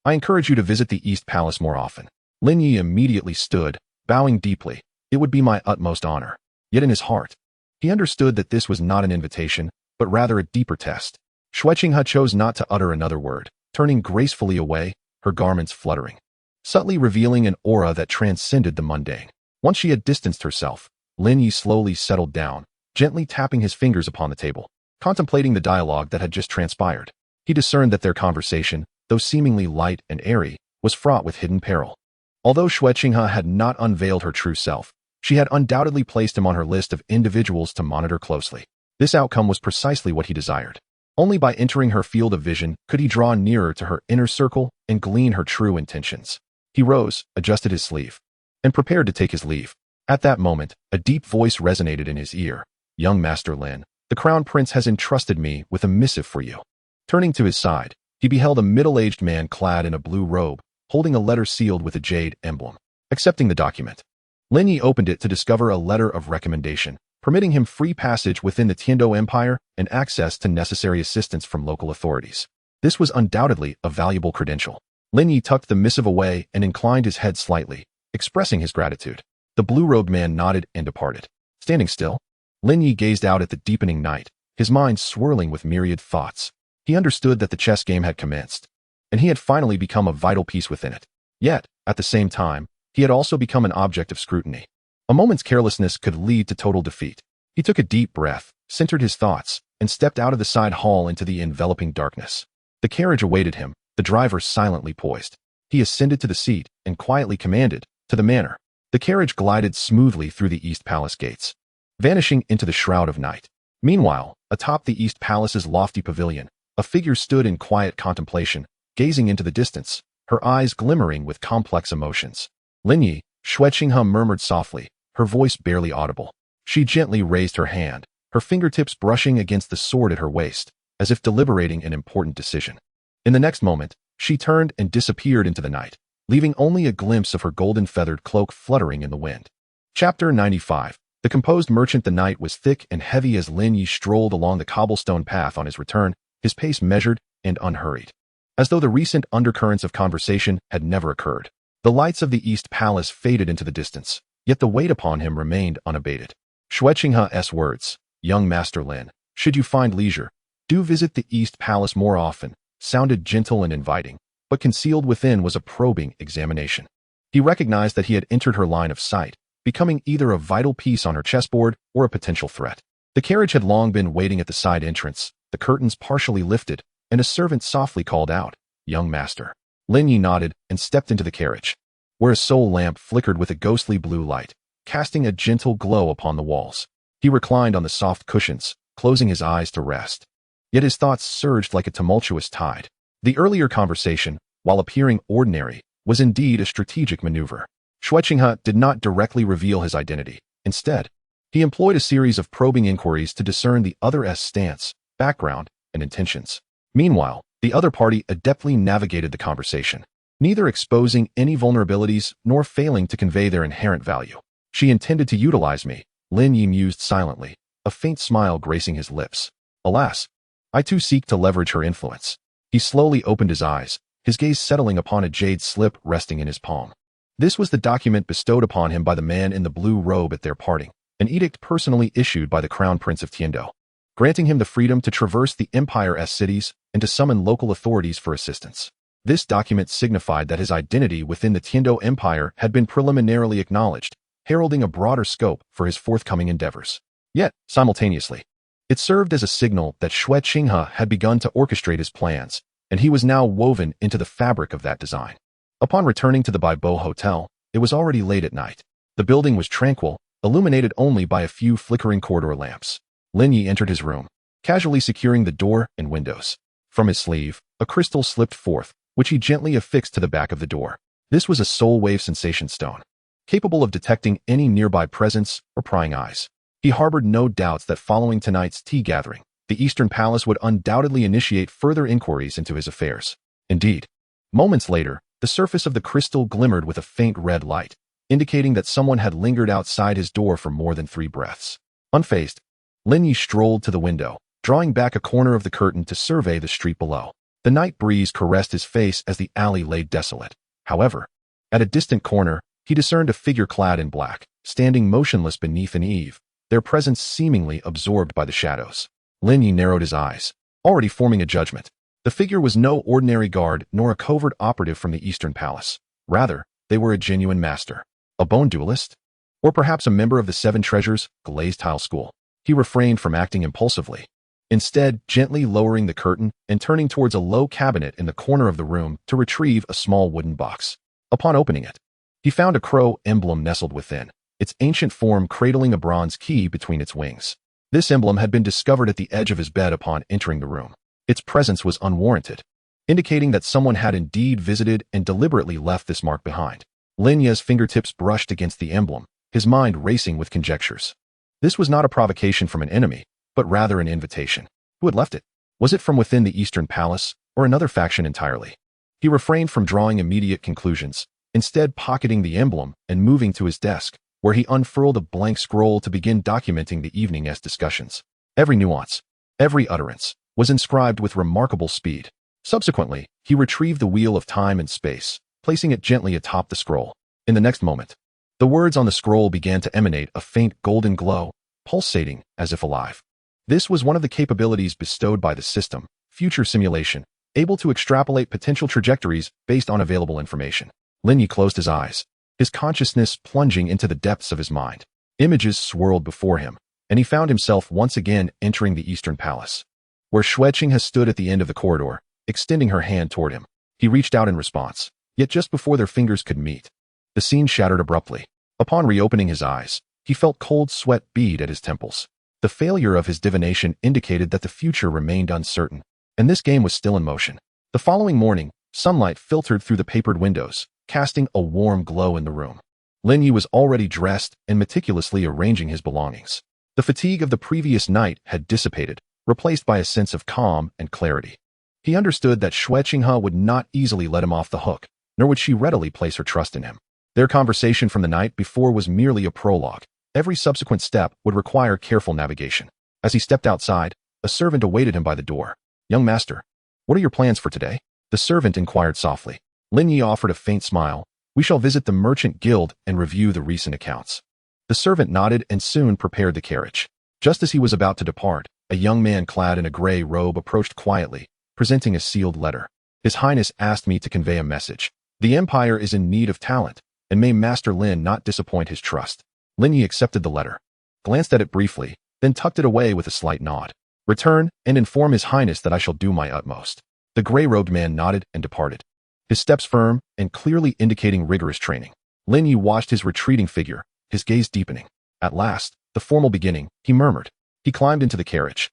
I encourage you to visit the East Palace more often. Lin Ye immediately stood, bowing deeply. It would be my utmost honor. Yet in his heart, he understood that this was not an invitation, but rather a deeper test. Xue Qinghe chose not to utter another word, turning gracefully away, her garments fluttering, subtly revealing an aura that transcended the mundane. Once she had distanced herself, Lin Ye slowly settled down, gently tapping his fingers upon the table, contemplating the dialogue that had just transpired. He discerned that their conversation, though seemingly light and airy, was fraught with hidden peril. Although Xue Qinghe had not unveiled her true self, she had undoubtedly placed him on her list of individuals to monitor closely. This outcome was precisely what he desired. Only by entering her field of vision could he draw nearer to her inner circle and glean her true intentions. He rose, adjusted his sleeve, and prepared to take his leave. At that moment, a deep voice resonated in his ear. Young Master Lin, the Crown Prince has entrusted me with a missive for you. Turning to his side, he beheld a middle-aged man clad in a blue robe, holding a letter sealed with a jade emblem. Accepting the document, Lin Ye opened it to discover a letter of recommendation, permitting him free passage within the Tiando Empire and access to necessary assistance from local authorities. This was undoubtedly a valuable credential. Lin Ye tucked the missive away and inclined his head slightly, expressing his gratitude. The blue-robed man nodded and departed. Standing still, Lin Ye gazed out at the deepening night, his mind swirling with myriad thoughts. He understood that the chess game had commenced, and he had finally become a vital piece within it. Yet, at the same time, he had also become an object of scrutiny. A moment's carelessness could lead to total defeat. He took a deep breath, centered his thoughts, and stepped out of the side hall into the enveloping darkness. The carriage awaited him, the driver silently poised. He ascended to the seat and quietly commanded, "To the manor." The carriage glided smoothly through the East Palace gates, vanishing into the shroud of night. Meanwhile, atop the East Palace's lofty pavilion, a figure stood in quiet contemplation, gazing into the distance, her eyes glimmering with complex emotions. Lin Ye, Xue Qinghe murmured softly, her voice barely audible. She gently raised her hand, her fingertips brushing against the sword at her waist, as if deliberating an important decision. In the next moment, she turned and disappeared into the night, leaving only a glimpse of her golden feathered cloak fluttering in the wind. Chapter 95. The composed merchant. The night was thick and heavy as Lin Ye strolled along the cobblestone path on his return, his pace measured and unhurried, as though the recent undercurrents of conversation had never occurred. The lights of the East Palace faded into the distance, yet the weight upon him remained unabated. Xue Qinghe's words, "Young Master Lin, should you find leisure, do visit the East Palace more often," sounded gentle and inviting, but concealed within was a probing examination. He recognized that he had entered her line of sight, becoming either a vital piece on her chessboard or a potential threat. The carriage had long been waiting at the side entrance, the curtains partially lifted, and a servant softly called out, "Young Master." Lin Ye nodded and stepped into the carriage, where a soul lamp flickered with a ghostly blue light, casting a gentle glow upon the walls. He reclined on the soft cushions, closing his eyes to rest. Yet his thoughts surged like a tumultuous tide. The earlier conversation, while appearing ordinary, was indeed a strategic maneuver. Xue Qinghe did not directly reveal his identity. Instead, he employed a series of probing inquiries to discern the other's stance, background, and intentions. Meanwhile, the other party adeptly navigated the conversation, neither exposing any vulnerabilities nor failing to convey their inherent value. "She intended to utilize me," Lin Ye mused silently, a faint smile gracing his lips. "Alas, I too seek to leverage her influence." He slowly opened his eyes, his gaze settling upon a jade slip resting in his palm. This was the document bestowed upon him by the man in the blue robe at their parting, an edict personally issued by the Crown Prince of Tiando, granting him the freedom to traverse the Empire's cities and to summon local authorities for assistance. This document signified that his identity within the Tiando Empire had been preliminarily acknowledged, heralding a broader scope for his forthcoming endeavors. Yet, simultaneously, it served as a signal that Xue Qinghe had begun to orchestrate his plans, and he was now woven into the fabric of that design. Upon returning to the Bibo Hotel, it was already late at night. The building was tranquil, illuminated only by a few flickering corridor lamps. Lin Ye entered his room, casually securing the door and windows. From his sleeve, a crystal slipped forth, which he gently affixed to the back of the door. This was a soul wave sensation stone, capable of detecting any nearby presence or prying eyes. He harbored no doubts that following tonight's tea gathering, the Eastern Palace would undoubtedly initiate further inquiries into his affairs. Indeed, moments later, the surface of the crystal glimmered with a faint red light, indicating that someone had lingered outside his door for more than 3 breaths. Unfazed, Lin Ye strolled to the window, drawing back a corner of the curtain to survey the street below. The night breeze caressed his face as the alley lay desolate. However, at a distant corner, he discerned a figure clad in black, standing motionless beneath an eave, their presence seemingly absorbed by the shadows. Lin Ye narrowed his eyes, already forming a judgment. The figure was no ordinary guard nor a covert operative from the Eastern Palace. Rather, they were a genuine master. A bone duelist? Or perhaps a member of the 7 Treasures glazed tile school. He refrained from acting impulsively, instead gently lowering the curtain and turning towards a low cabinet in the corner of the room to retrieve a small wooden box. Upon opening it, he found a crow emblem nestled within, its ancient form cradling a bronze key between its wings. This emblem had been discovered at the edge of his bed upon entering the room. Its presence was unwarranted, indicating that someone had indeed visited and deliberately left this mark behind. Lin Ye's fingertips brushed against the emblem, his mind racing with conjectures. This was not a provocation from an enemy, but rather an invitation. Who had left it? Was it from within the Eastern Palace, or another faction entirely? He refrained from drawing immediate conclusions, instead pocketing the emblem and moving to his desk, where he unfurled a blank scroll to begin documenting the evening's discussions. Every nuance, every utterance, was inscribed with remarkable speed. Subsequently, he retrieved the wheel of time and space, placing it gently atop the scroll. In the next moment, the words on the scroll began to emanate a faint golden glow, pulsating as if alive. This was one of the capabilities bestowed by the system, future simulation, able to extrapolate potential trajectories based on available information. Lin Ye closed his eyes, his consciousness plunging into the depths of his mind. Images swirled before him, and he found himself once again entering the Eastern Palace, where Xueqing has stood at the end of the corridor, extending her hand toward him. He reached out in response, yet just before their fingers could meet, the scene shattered abruptly. Upon reopening his eyes, he felt cold sweat bead at his temples. The failure of his divination indicated that the future remained uncertain, and this game was still in motion. The following morning, sunlight filtered through the papered windows, casting a warm glow in the room. Lin Ye was already dressed and meticulously arranging his belongings. The fatigue of the previous night had dissipated, replaced by a sense of calm and clarity. He understood that Xueqing would not easily let him off the hook, nor would she readily place her trust in him. Their conversation from the night before was merely a prologue. Every subsequent step would require careful navigation. As he stepped outside, a servant awaited him by the door. "Young master, what are your plans for today?" The servant inquired softly. Lin Ye offered a faint smile. "We shall visit the merchant guild and review the recent accounts." The servant nodded and soon prepared the carriage. Just as he was about to depart, a young man clad in a gray robe approached quietly, presenting a sealed letter. "His Highness asked me to convey a message. The Empire is in need of talent, and may Master Lin not disappoint his trust." Lin Ye accepted the letter, glanced at it briefly, then tucked it away with a slight nod. "Return and inform His Highness that I shall do my utmost." The gray-robed man nodded and departed, his steps firm and clearly indicating rigorous training. Lin Ye watched his retreating figure, his gaze deepening. At last, the formal beginning, he murmured. He climbed into the carriage,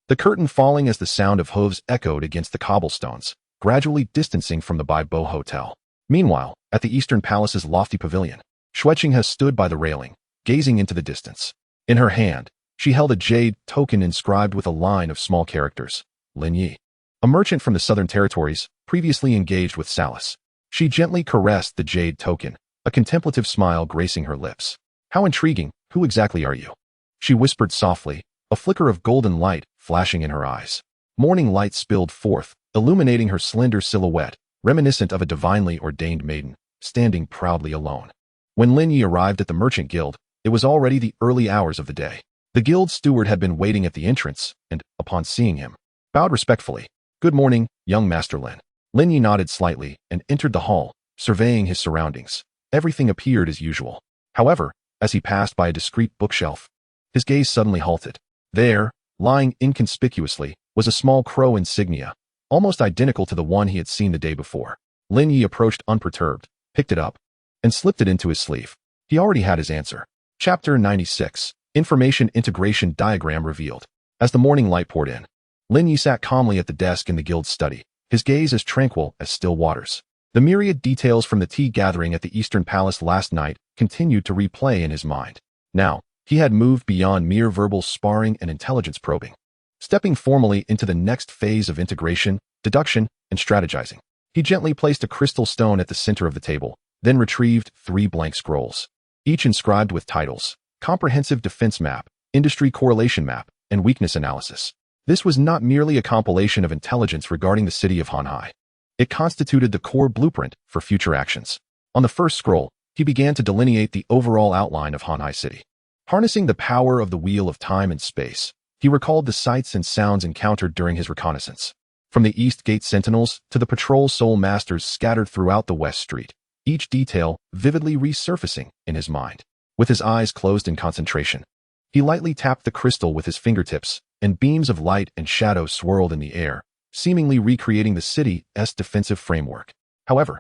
the curtain falling as the sound of hooves echoed against the cobblestones, gradually distancing from the Bibi Hotel. Meanwhile, at the Eastern Palace's lofty pavilion, Xueqing stood by the railing, gazing into the distance. In her hand, she held a jade token inscribed with a line of small characters. Lin Ye, a merchant from the Southern Territories, previously engaged with Salas. She gently caressed the jade token, a contemplative smile gracing her lips. "How intriguing, who exactly are you?" She whispered softly, a flicker of golden light flashing in her eyes. Morning light spilled forth, illuminating her slender silhouette, reminiscent of a divinely ordained maiden, standing proudly alone. When Lin Ye arrived at the merchant guild, it was already the early hours of the day. The guild steward had been waiting at the entrance, and, upon seeing him, bowed respectfully. "Good morning, young Master Lin." Lin Ye nodded slightly and entered the hall, surveying his surroundings. Everything appeared as usual. However, as he passed by a discreet bookshelf, his gaze suddenly halted. There, lying inconspicuously, was a small crow insignia, almost identical to the one he had seen the day before. Lin Ye approached unperturbed, picked it up, and slipped it into his sleeve. He already had his answer. Chapter 96, Information Integration Diagram Revealed. As the morning light poured in, Lin Ye sat calmly at the desk in the guild's study, his gaze as tranquil as still waters. The myriad details from the tea gathering at the Eastern Palace last night continued to replay in his mind. Now, he had moved beyond mere verbal sparring and intelligence probing, stepping formally into the next phase of integration, deduction, and strategizing. He gently placed a crystal stone at the center of the table, then retrieved 3 blank scrolls, each inscribed with titles: Comprehensive Defense Map, Industry Correlation Map, and Weakness Analysis. This was not merely a compilation of intelligence regarding the city of Hanhai. It constituted the core blueprint for future actions. On the first scroll, he began to delineate the overall outline of Hanhai City. Harnessing the power of the wheel of time and space, he recalled the sights and sounds encountered during his reconnaissance. From the East Gate Sentinels to the patrol soul masters scattered throughout the West Street, each detail vividly resurfacing in his mind. With his eyes closed in concentration, he lightly tapped the crystal with his fingertips, and beams of light and shadow swirled in the air, seemingly recreating the city's defensive framework. However,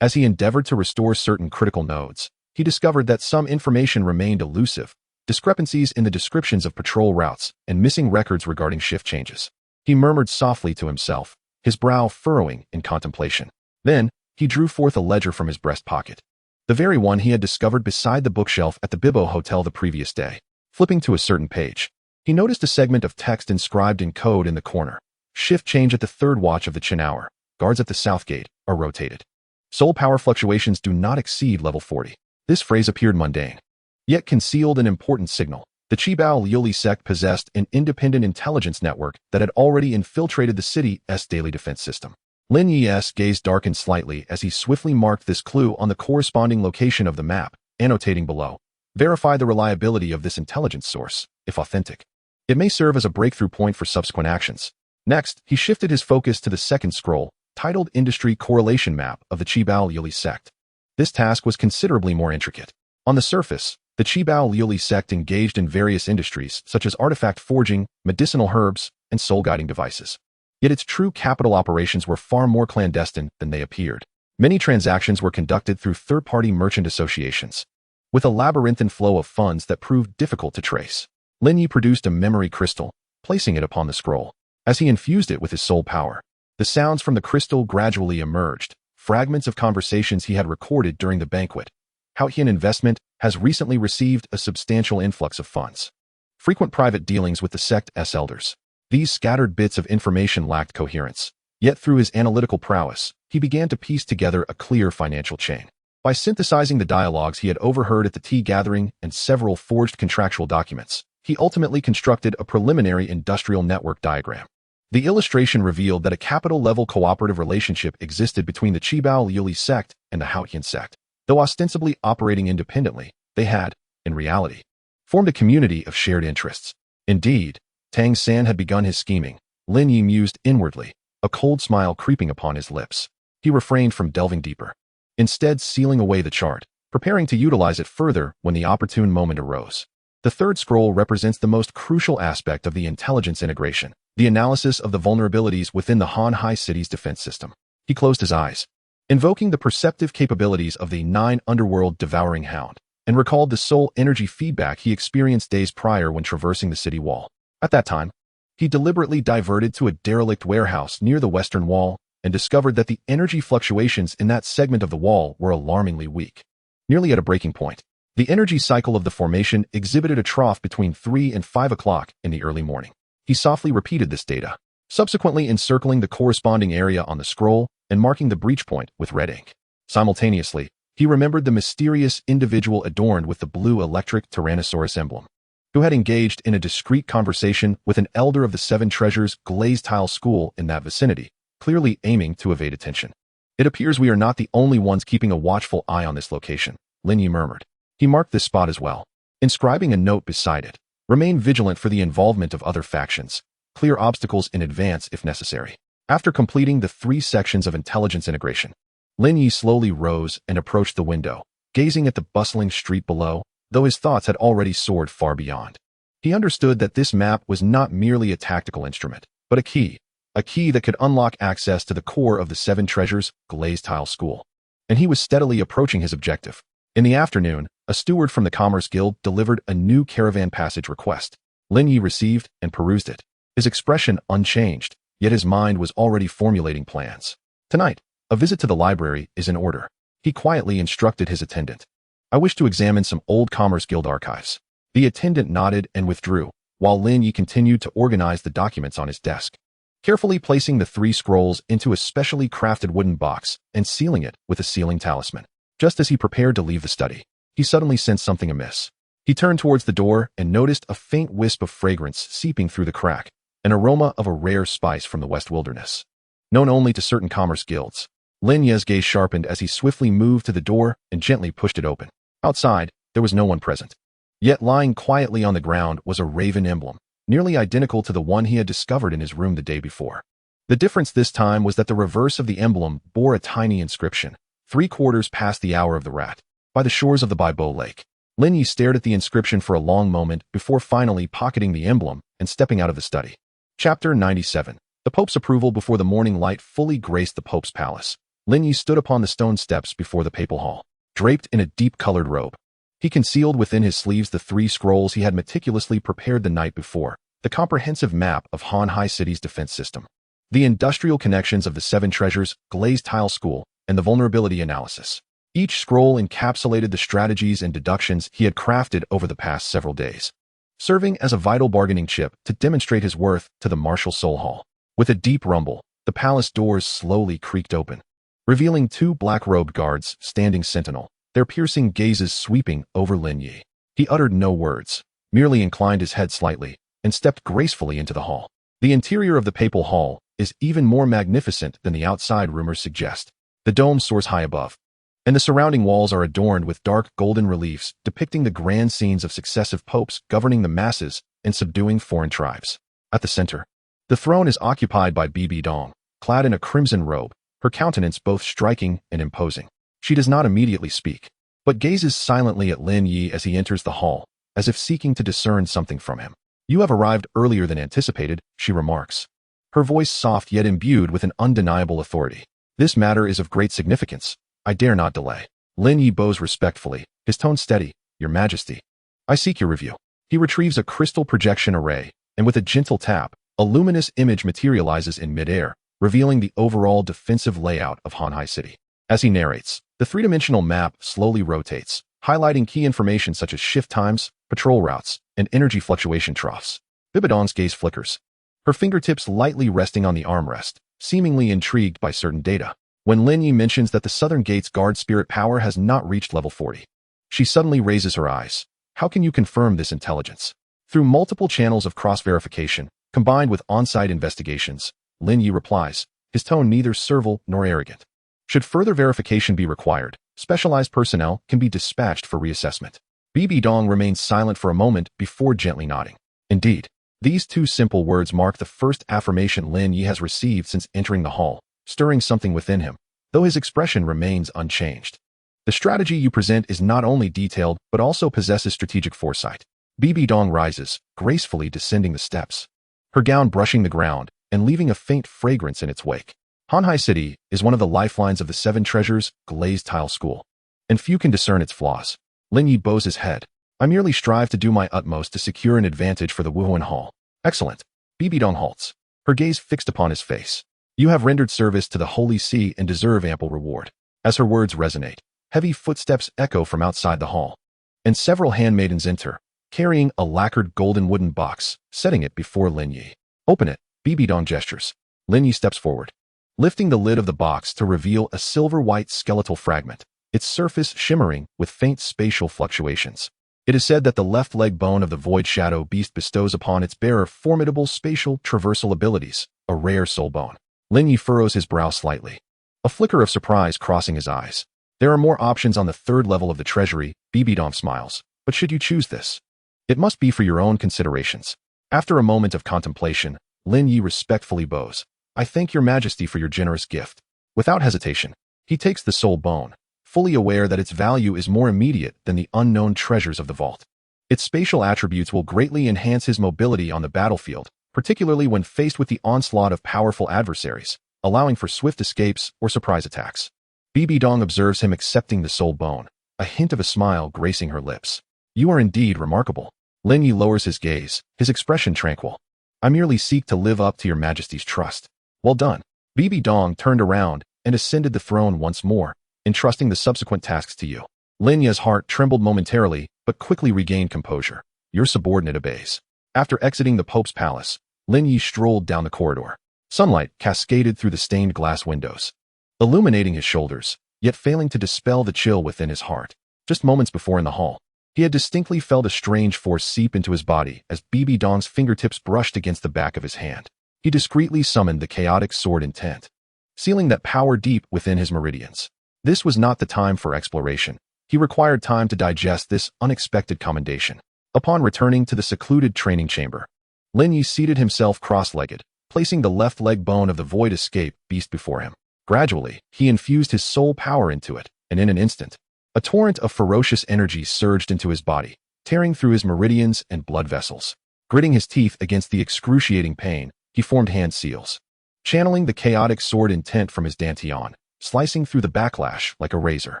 as he endeavored to restore certain critical nodes, he discovered that some information remained elusive, discrepancies in the descriptions of patrol routes, and missing records regarding shift changes. He murmured softly to himself, his brow furrowing in contemplation. Then, he drew forth a ledger from his breast pocket, the very one he had discovered beside the bookshelf at the Bibi Hotel the previous day. Flipping to a certain page, he noticed a segment of text inscribed in code in the corner. Shift change at the 3rd watch of the Qian hour. Guards at the south gate are rotated. Soul power fluctuations do not exceed level 40. This phrase appeared mundane, yet concealed an important signal. The Qibao Liuli sect possessed an independent intelligence network that had already infiltrated the city's daily defense system. Lin Ye's gaze darkened slightly as he swiftly marked this clue on the corresponding location of the map, annotating below. Verify the reliability of this intelligence source, if authentic. It may serve as a breakthrough point for subsequent actions. Next, he shifted his focus to the second scroll, titled Industry Correlation Map of the Qibao Liuli sect. This task was considerably more intricate. On the surface, the Qibao Liuli sect engaged in various industries such as artifact forging, medicinal herbs, and soul-guiding devices. Yet its true capital operations were far more clandestine than they appeared. Many transactions were conducted through third-party merchant associations, with a labyrinthine flow of funds that proved difficult to trace. Lin Ye produced a memory crystal, placing it upon the scroll. As he infused it with his soul power, the sounds from the crystal gradually emerged, fragments of conversations he had recorded during the banquet. Qian Investment has recently received a substantial influx of funds. Frequent private dealings with the sect's elders. These scattered bits of information lacked coherence. Yet through his analytical prowess, he began to piece together a clear financial chain. By synthesizing the dialogues he had overheard at the tea gathering and several forged contractual documents, he ultimately constructed a preliminary industrial network diagram. The illustration revealed that a capital-level cooperative relationship existed between the Qibao Liuli sect and the Qian sect. Though ostensibly operating independently, they had, in reality, formed a community of shared interests. Indeed, Tang San had begun his scheming. Lin Ye mused inwardly, a cold smile creeping upon his lips. He refrained from delving deeper, instead sealing away the chart, preparing to utilize it further when the opportune moment arose. The third scroll represents the most crucial aspect of the intelligence integration, the analysis of the vulnerabilities within the Han Hai city's defense system. He closed his eyes, invoking the perceptive capabilities of the Nine Underworld devouring hound, and recalled the soul energy feedback he experienced days prior when traversing the city wall. At that time, he deliberately diverted to a derelict warehouse near the western wall and discovered that the energy fluctuations in that segment of the wall were alarmingly weak. Nearly at a breaking point, the energy cycle of the formation exhibited a trough between 3 and 5 o'clock in the early morning. He softly repeated this data, subsequently encircling the corresponding area on the scroll and marking the breach point with red ink. Simultaneously, he remembered the mysterious individual adorned with the blue electric Tyrannosaurus emblem, who had engaged in a discreet conversation with an elder of the Seven Treasures glazed tile school in that vicinity, clearly aiming to evade attention. It appears we are not the only ones keeping a watchful eye on this location, Lin Ye murmured. He marked this spot as well, inscribing a note beside it. Remain vigilant for the involvement of other factions. Clear obstacles in advance if necessary. After completing the 3 sections of intelligence integration, Lin Ye slowly rose and approached the window, gazing at the bustling street below, though his thoughts had already soared far beyond. He understood that this map was not merely a tactical instrument, but a key that could unlock access to the core of the Seven Treasures glazed tile school. And he was steadily approaching his objective. In the afternoon, a steward from the Commerce Guild delivered a new caravan passage request. Lin Ye received and perused it, his expression unchanged, yet his mind was already formulating plans. Tonight, a visit to the library is in order. He quietly instructed his attendant. I wish to examine some old Commerce Guild archives. The attendant nodded and withdrew, while Lin Ye continued to organize the documents on his desk, carefully placing the 3 scrolls into a specially crafted wooden box and sealing it with a sealing talisman. Just as he prepared to leave the study, he suddenly sensed something amiss. He turned towards the door and noticed a faint wisp of fragrance seeping through the crack, an aroma of a rare spice from the West Wilderness, known only to certain commerce guilds. Lin Ye's gaze sharpened as he swiftly moved to the door and gently pushed it open. Outside, there was no one present. Yet lying quietly on the ground was a raven emblem, nearly identical to the one he had discovered in his room the day before. The difference this time was that the reverse of the emblem bore a tiny inscription, 3/4 past the hour of the rat, by the shores of the Baibo Lake. Lin Ye stared at the inscription for a long moment before finally pocketing the emblem and stepping out of the study. Chapter 97. The Pope's approval before the morning light fully graced the Pope's palace. Lin Ye stood upon the stone steps before the papal hall, draped in a deep-colored robe. He concealed within his sleeves the 3 scrolls he had meticulously prepared the night before, the comprehensive map of Han Hai City's defense system, the industrial connections of the Seven Treasures glazed tile school, and the vulnerability analysis. Each scroll encapsulated the strategies and deductions he had crafted over the past several days, serving as a vital bargaining chip to demonstrate his worth to the martial soul hall. With a deep rumble, the palace doors slowly creaked open, revealing 2 black-robed guards standing sentinel, their piercing gazes sweeping over Lin Ye. He uttered no words, merely inclined his head slightly, and stepped gracefully into the hall. The interior of the papal hall is even more magnificent than the outside rumors suggest. The dome soars high above, and the surrounding walls are adorned with dark golden reliefs depicting the grand scenes of successive popes governing the masses and subduing foreign tribes. At the center, the throne is occupied by Bibi Dong, clad in a crimson robe, her countenance both striking and imposing. She does not immediately speak, but gazes silently at Lin Ye as he enters the hall, as if seeking to discern something from him. "You have arrived earlier than anticipated," she remarks, her voice soft yet imbued with an undeniable authority. "This matter is of great significance. I dare not delay." Lin Ye bows respectfully, his tone steady. "Your Majesty, I seek your review." He retrieves a crystal projection array, and with a gentle tap, a luminous image materializes in midair, revealing the overall defensive layout of Hanhai City. As he narrates, the three-dimensional map slowly rotates, highlighting key information such as shift times, patrol routes, and energy fluctuation troughs. Bibi Dong's gaze flickers, her fingertips lightly resting on the armrest, seemingly intrigued by certain data. When Lin Ye mentions that the Southern Gate's guard spirit power has not reached level 40, she suddenly raises her eyes. "How can you confirm this intelligence?" Through multiple channels of cross-verification, combined with on-site investigations, Lin Ye replies, his tone neither servile nor arrogant. Should further verification be required, specialized personnel can be dispatched for reassessment. Bibi Dong remains silent for a moment before gently nodding. Indeed, these two simple words mark the first affirmation Lin Ye has received since entering the hall, stirring something within him, though his expression remains unchanged. "The strategy you present is not only detailed but also possesses strategic foresight." Bibi Dong rises, gracefully descending the steps, her gown brushing the ground and leaving a faint fragrance in its wake. Hanhai City is one of the lifelines of the Seven Treasures glazed tile school, and few can discern its flaws. Lin Ye bows his head. "I merely strive to do my utmost to secure an advantage for the Wuhuan Hall." "Excellent." Bibi Dong halts, her gaze fixed upon his face. "You have rendered service to the Holy See and deserve ample reward." As her words resonate, heavy footsteps echo from outside the hall, and several handmaidens enter, carrying a lacquered golden wooden box, setting it before Lin Ye. "Open it." Bibi Dong gestures. Lin Ye steps forward, lifting the lid of the box to reveal a silver-white skeletal fragment, its surface shimmering with faint spatial fluctuations. It is said that the left leg bone of the Void Shadow Beast bestows upon its bearer formidable spatial traversal abilities, a rare soul bone. Lin Ye furrows his brow slightly, a flicker of surprise crossing his eyes. "There are more options on the third level of the treasury," Bibi Dong smiles, "but should you choose this, it must be for your own considerations." After a moment of contemplation, Lin Ye respectfully bows. "I thank your Majesty for your generous gift." Without hesitation, he takes the soul bone, fully aware that its value is more immediate than the unknown treasures of the vault. Its spatial attributes will greatly enhance his mobility on the battlefield, particularly when faced with the onslaught of powerful adversaries, allowing for swift escapes or surprise attacks. Bibi Dong observes him accepting the soul bone, a hint of a smile gracing her lips. "You are indeed remarkable." Lin Ye lowers his gaze, his expression tranquil. "I merely seek to live up to your Majesty's trust." "Well done." Bibi Dong turned around and ascended the throne once more, entrusting the subsequent tasks to you. Lin Ye's heart trembled momentarily, but quickly regained composure. "Your subordinate obeys." After exiting the Pope's palace, Lin Ye strolled down the corridor. Sunlight cascaded through the stained glass windows, illuminating his shoulders, yet failing to dispel the chill within his heart. Just moments before in the hall, he had distinctly felt a strange force seep into his body as Bibi Dong's fingertips brushed against the back of his hand. He discreetly summoned the chaotic sword intent, sealing that power deep within his meridians. This was not the time for exploration. He required time to digest this unexpected commendation. Upon returning to the secluded training chamber, Lin Ye seated himself cross-legged, placing the left leg bone of the Void Escape Beast before him. Gradually, he infused his soul power into it, and in an instant, a torrent of ferocious energy surged into his body, tearing through his meridians and blood vessels. Gritting his teeth against the excruciating pain, he formed hand seals, channeling the chaotic sword intent from his dantian, slicing through the backlash like a razor.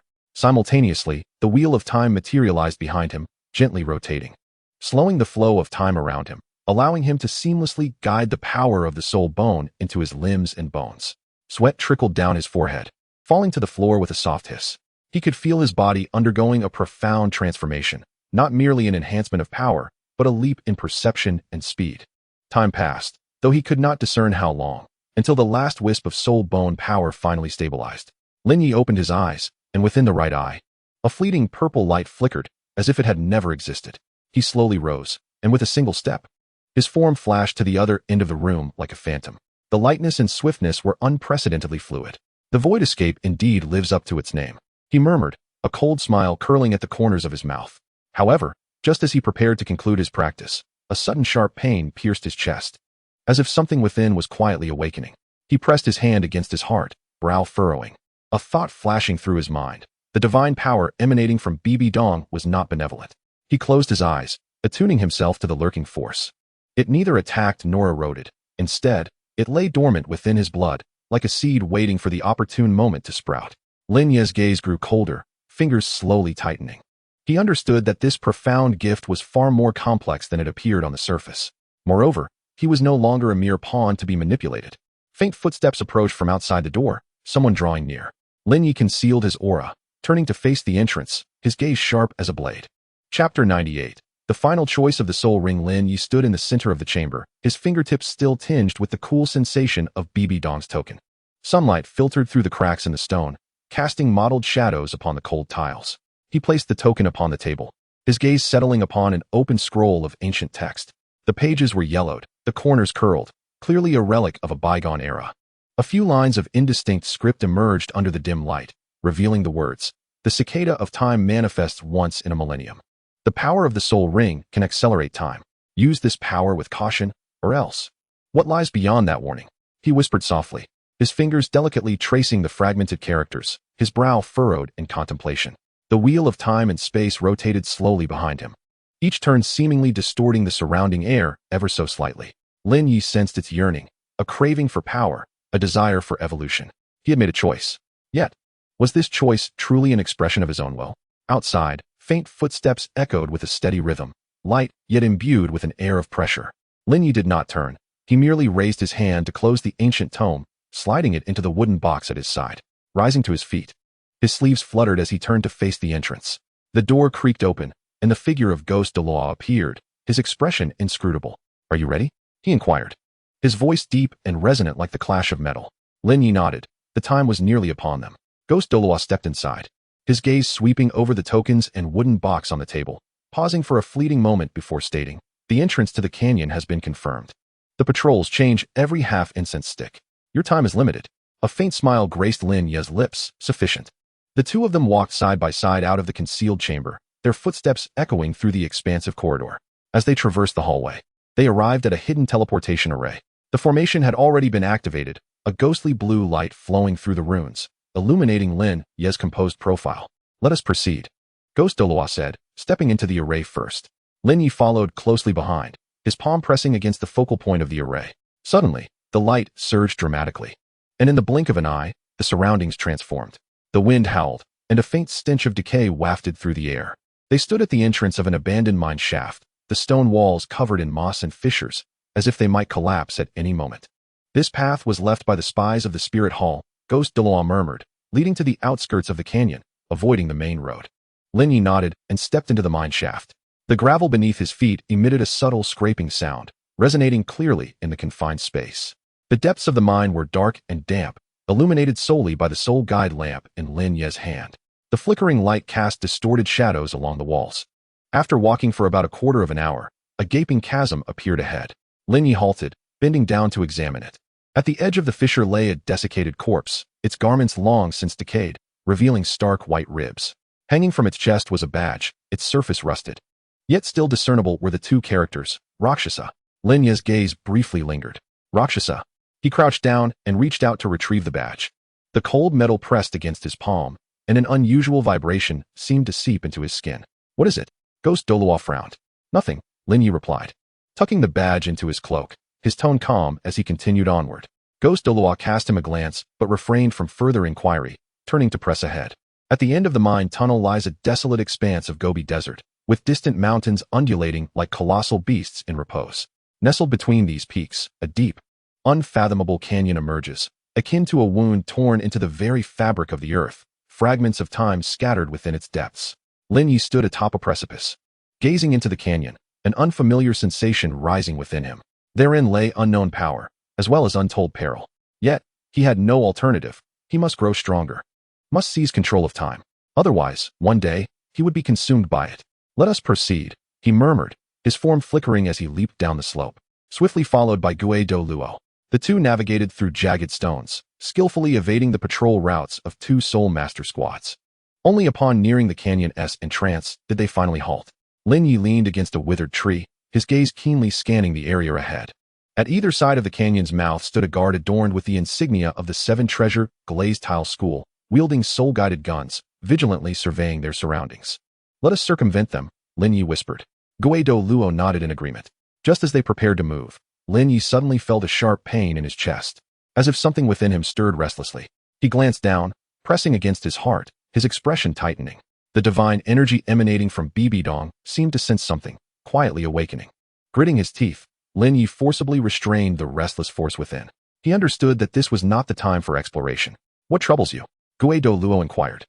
Simultaneously, the wheel of time materialized behind him, gently rotating, slowing the flow of time around him, allowing him to seamlessly guide the power of the soul bone into his limbs and bones. Sweat trickled down his forehead, falling to the floor with a soft hiss. He could feel his body undergoing a profound transformation, not merely an enhancement of power, but a leap in perception and speed. Time passed, though he could not discern how long, until the last wisp of soul bone power finally stabilized. Lin Ye opened his eyes, and within the right eye, a fleeting purple light flickered, as if it had never existed. He slowly rose, and with a single step, his form flashed to the other end of the room like a phantom. The lightness and swiftness were unprecedentedly fluid. The void escape indeed lives up to its name, he murmured, a cold smile curling at the corners of his mouth. However, just as he prepared to conclude his practice, a sudden sharp pain pierced his chest, as if something within was quietly awakening. He pressed his hand against his heart, brow furrowing, a thought flashing through his mind. The divine power emanating from Bibi Dong was not benevolent. He closed his eyes, attuning himself to the lurking force. It neither attacked nor eroded. Instead, it lay dormant within his blood, like a seed waiting for the opportune moment to sprout. Lin Ye's gaze grew colder, fingers slowly tightening. He understood that this profound gift was far more complex than it appeared on the surface. Moreover, he was no longer a mere pawn to be manipulated. Faint footsteps approached from outside the door, someone drawing near. Lin Ye concealed his aura, turning to face the entrance, his gaze sharp as a blade. Chapter 98. The final choice of the soul ring. Lin Ye stood in the center of the chamber, his fingertips still tinged with the cool sensation of Bibi Dong's token. Sunlight filtered through the cracks in the stone, casting mottled shadows upon the cold tiles. He placed the token upon the table, his gaze settling upon an open scroll of ancient text. The pages were yellowed, the corners curled, clearly a relic of a bygone era. A few lines of indistinct script emerged under the dim light, revealing the words, "The cicada of time manifests once in a millennium. The power of the soul ring can accelerate time. Use this power with caution, or else." What lies beyond that warning? He whispered softly, his fingers delicately tracing the fragmented characters, his brow furrowed in contemplation. The wheel of time and space rotated slowly behind him, each turn seemingly distorting the surrounding air ever so slightly. Lin Ye sensed its yearning, a craving for power, a desire for evolution. He had made a choice. Yet, was this choice truly an expression of his own will? Outside, faint footsteps echoed with a steady rhythm, light yet imbued with an air of pressure. Lin Ye did not turn. He merely raised his hand to close the ancient tome, sliding it into the wooden box at his side. Rising to his feet, his sleeves fluttered as he turned to face the entrance. The door creaked open, and the figure of Ghost Douluo appeared, his expression inscrutable. "Are you ready?" he inquired, his voice deep and resonant like the clash of metal. Lin Ye nodded. The time was nearly upon them. Ghost Douluo stepped inside, his gaze sweeping over the tokens and wooden box on the table, pausing for a fleeting moment before stating, "The entrance to the canyon has been confirmed. The patrols change every half incense stick. Your time is limited." A faint smile graced Lin Ye's lips. "Sufficient." The two of them walked side by side out of the concealed chamber, their footsteps echoing through the expansive corridor. As they traversed the hallway, they arrived at a hidden teleportation array. The formation had already been activated, a ghostly blue light flowing through the runes, illuminating Lin Ye's composed profile. "Let us proceed," Ghost Douluo said, stepping into the array first. Lin Ye followed closely behind, his palm pressing against the focal point of the array. Suddenly, the light surged dramatically, and in the blink of an eye, the surroundings transformed. The wind howled, and a faint stench of decay wafted through the air. They stood at the entrance of an abandoned mine shaft, the stone walls covered in moss and fissures, as if they might collapse at any moment. "This path was left by the spies of the Spirit Hall," Ghost Douluo murmured, leading to the outskirts of the canyon, avoiding the main road. Lin Ye nodded and stepped into the mine shaft. The gravel beneath his feet emitted a subtle scraping sound, resonating clearly in the confined space. The depths of the mine were dark and damp, illuminated solely by the soul guide lamp in Lin Ye's hand. The flickering light cast distorted shadows along the walls. After walking for about a quarter of an hour, a gaping chasm appeared ahead. Lin Ye halted, bending down to examine it. At the edge of the fissure lay a desiccated corpse, its garments long since decayed, revealing stark white ribs. Hanging from its chest was a badge, its surface rusted. Yet still discernible were the two characters, Rakshasa. Lin Ye's gaze briefly lingered. "Rakshasa." He crouched down and reached out to retrieve the badge. The cold metal pressed against his palm, and an unusual vibration seemed to seep into his skin. "What is it?" Ghost Douluo frowned. "Nothing," Lin Ye replied, tucking the badge into his cloak, his tone calm as he continued onward. Ghost Douluo cast him a glance, but refrained from further inquiry, turning to press ahead. At the end of the mine tunnel lies a desolate expanse of Gobi Desert, with distant mountains undulating like colossal beasts in repose. Nestled between these peaks, a deep, unfathomable canyon emerges, akin to a wound torn into the very fabric of the earth, fragments of time scattered within its depths. Lin Ye stood atop a precipice, gazing into the canyon, an unfamiliar sensation rising within him. Therein lay unknown power, as well as untold peril. Yet, he had no alternative. He must grow stronger, must seize control of time. Otherwise, one day, he would be consumed by it. Let us proceed, he murmured, his form flickering as he leaped down the slope, swiftly followed by Douluo. The two navigated through jagged stones, skillfully evading the patrol routes of two Soul Master squads. Only upon nearing the canyon's entrance did they finally halt. Lin Ye leaned against a withered tree, his gaze keenly scanning the area ahead. At either side of the canyon's mouth stood a guard adorned with the insignia of the Seven Treasure Glazed Tile School, wielding soul-guided guns, vigilantly surveying their surroundings. Let us circumvent them, Lin Ye whispered. Douluo nodded in agreement. Just as they prepared to move, Lin Ye suddenly felt a sharp pain in his chest, as if something within him stirred restlessly. He glanced down, pressing against his heart, his expression tightening. The divine energy emanating from Bibi Dong seemed to sense something, quietly awakening. Gritting his teeth, Lin Ye forcibly restrained the restless force within. He understood that this was not the time for exploration. What troubles you? Douluo inquired.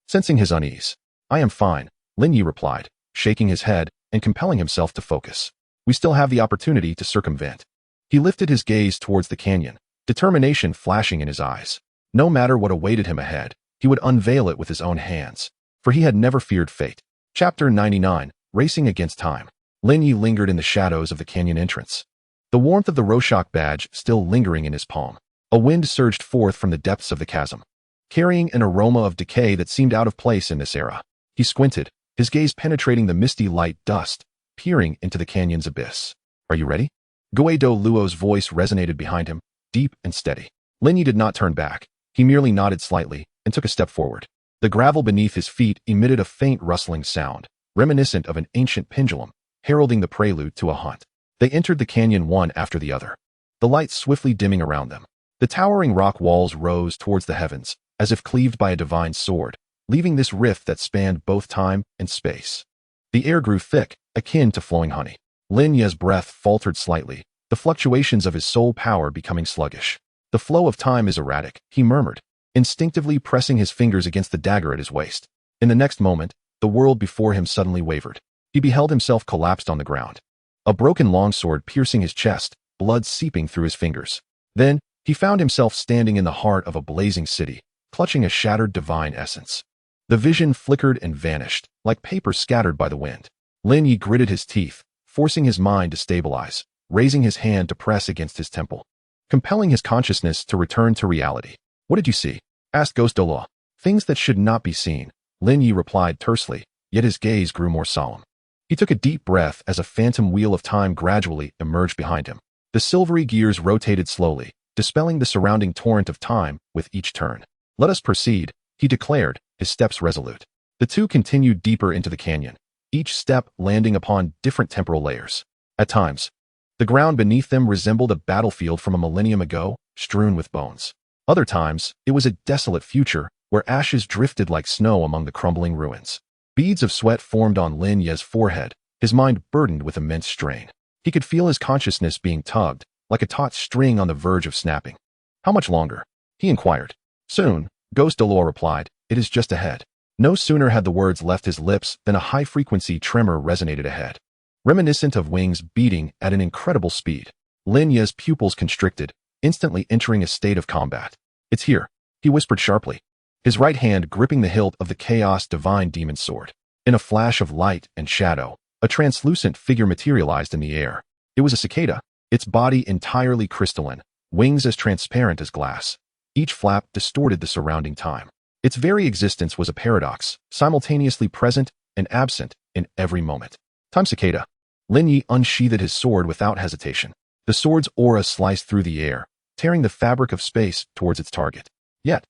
Sensing his unease. I am fine, Lin Ye replied, shaking his head and compelling himself to focus. We still have the opportunity to circumvent. He lifted his gaze towards the canyon, determination flashing in his eyes. No matter what awaited him ahead, he would unveil it with his own hands, for he had never feared fate. Chapter 99, Racing Against Time. Lin Ye lingered in the shadows of the canyon entrance, the warmth of the Rorschach badge still lingering in his palm. A wind surged forth from the depths of the chasm, carrying an aroma of decay that seemed out of place in this era. He squinted, his gaze penetrating the misty light dust, peering into the canyon's abyss. Are you ready? Douluo's voice resonated behind him, deep and steady. Lin Ye did not turn back. He merely nodded slightly and took a step forward. The gravel beneath his feet emitted a faint rustling sound, reminiscent of an ancient pendulum, heralding the prelude to a hunt. They entered the canyon one after the other, the light swiftly dimming around them. The towering rock walls rose towards the heavens, as if cleaved by a divine sword, leaving this rift that spanned both time and space. The air grew thick, akin to flowing honey. Lin Ye's breath faltered slightly, the fluctuations of his soul power becoming sluggish. The flow of time is erratic, he murmured, instinctively pressing his fingers against the dagger at his waist. In the next moment, the world before him suddenly wavered. He beheld himself collapsed on the ground, a broken longsword piercing his chest, blood seeping through his fingers. Then, he found himself standing in the heart of a blazing city, clutching a shattered divine essence. The vision flickered and vanished, like paper scattered by the wind. Lin Ye gritted his teeth, forcing his mind to stabilize, raising his hand to press against his temple, compelling his consciousness to return to reality. What did you see? Asked Douluo. Things that should not be seen, Lin Ye replied tersely, yet his gaze grew more solemn. He took a deep breath as a phantom wheel of time gradually emerged behind him. The silvery gears rotated slowly, dispelling the surrounding torrent of time with each turn. Let us proceed, he declared, his steps resolute. The two continued deeper into the canyon, each step landing upon different temporal layers. At times, the ground beneath them resembled a battlefield from a millennium ago, strewn with bones. Other times, it was a desolate future, where ashes drifted like snow among the crumbling ruins. Beads of sweat formed on Lin Ye's forehead, his mind burdened with immense strain. He could feel his consciousness being tugged, like a taut string on the verge of snapping. How much longer? He inquired. Soon, Douluo replied, it is just ahead. No sooner had the words left his lips than a high-frequency tremor resonated ahead, reminiscent of wings beating at an incredible speed. Lin Ye's pupils constricted, instantly entering a state of combat. It's here, he whispered sharply, his right hand gripping the hilt of the Chaos Divine Demon Sword. In a flash of light and shadow, a translucent figure materialized in the air. It was a cicada, its body entirely crystalline, wings as transparent as glass. Each flap distorted the surrounding time. Its very existence was a paradox, simultaneously present and absent in every moment. Time cicada. Lin Ye unsheathed his sword without hesitation. The sword's aura sliced through the air, tearing the fabric of space towards its target. Yet,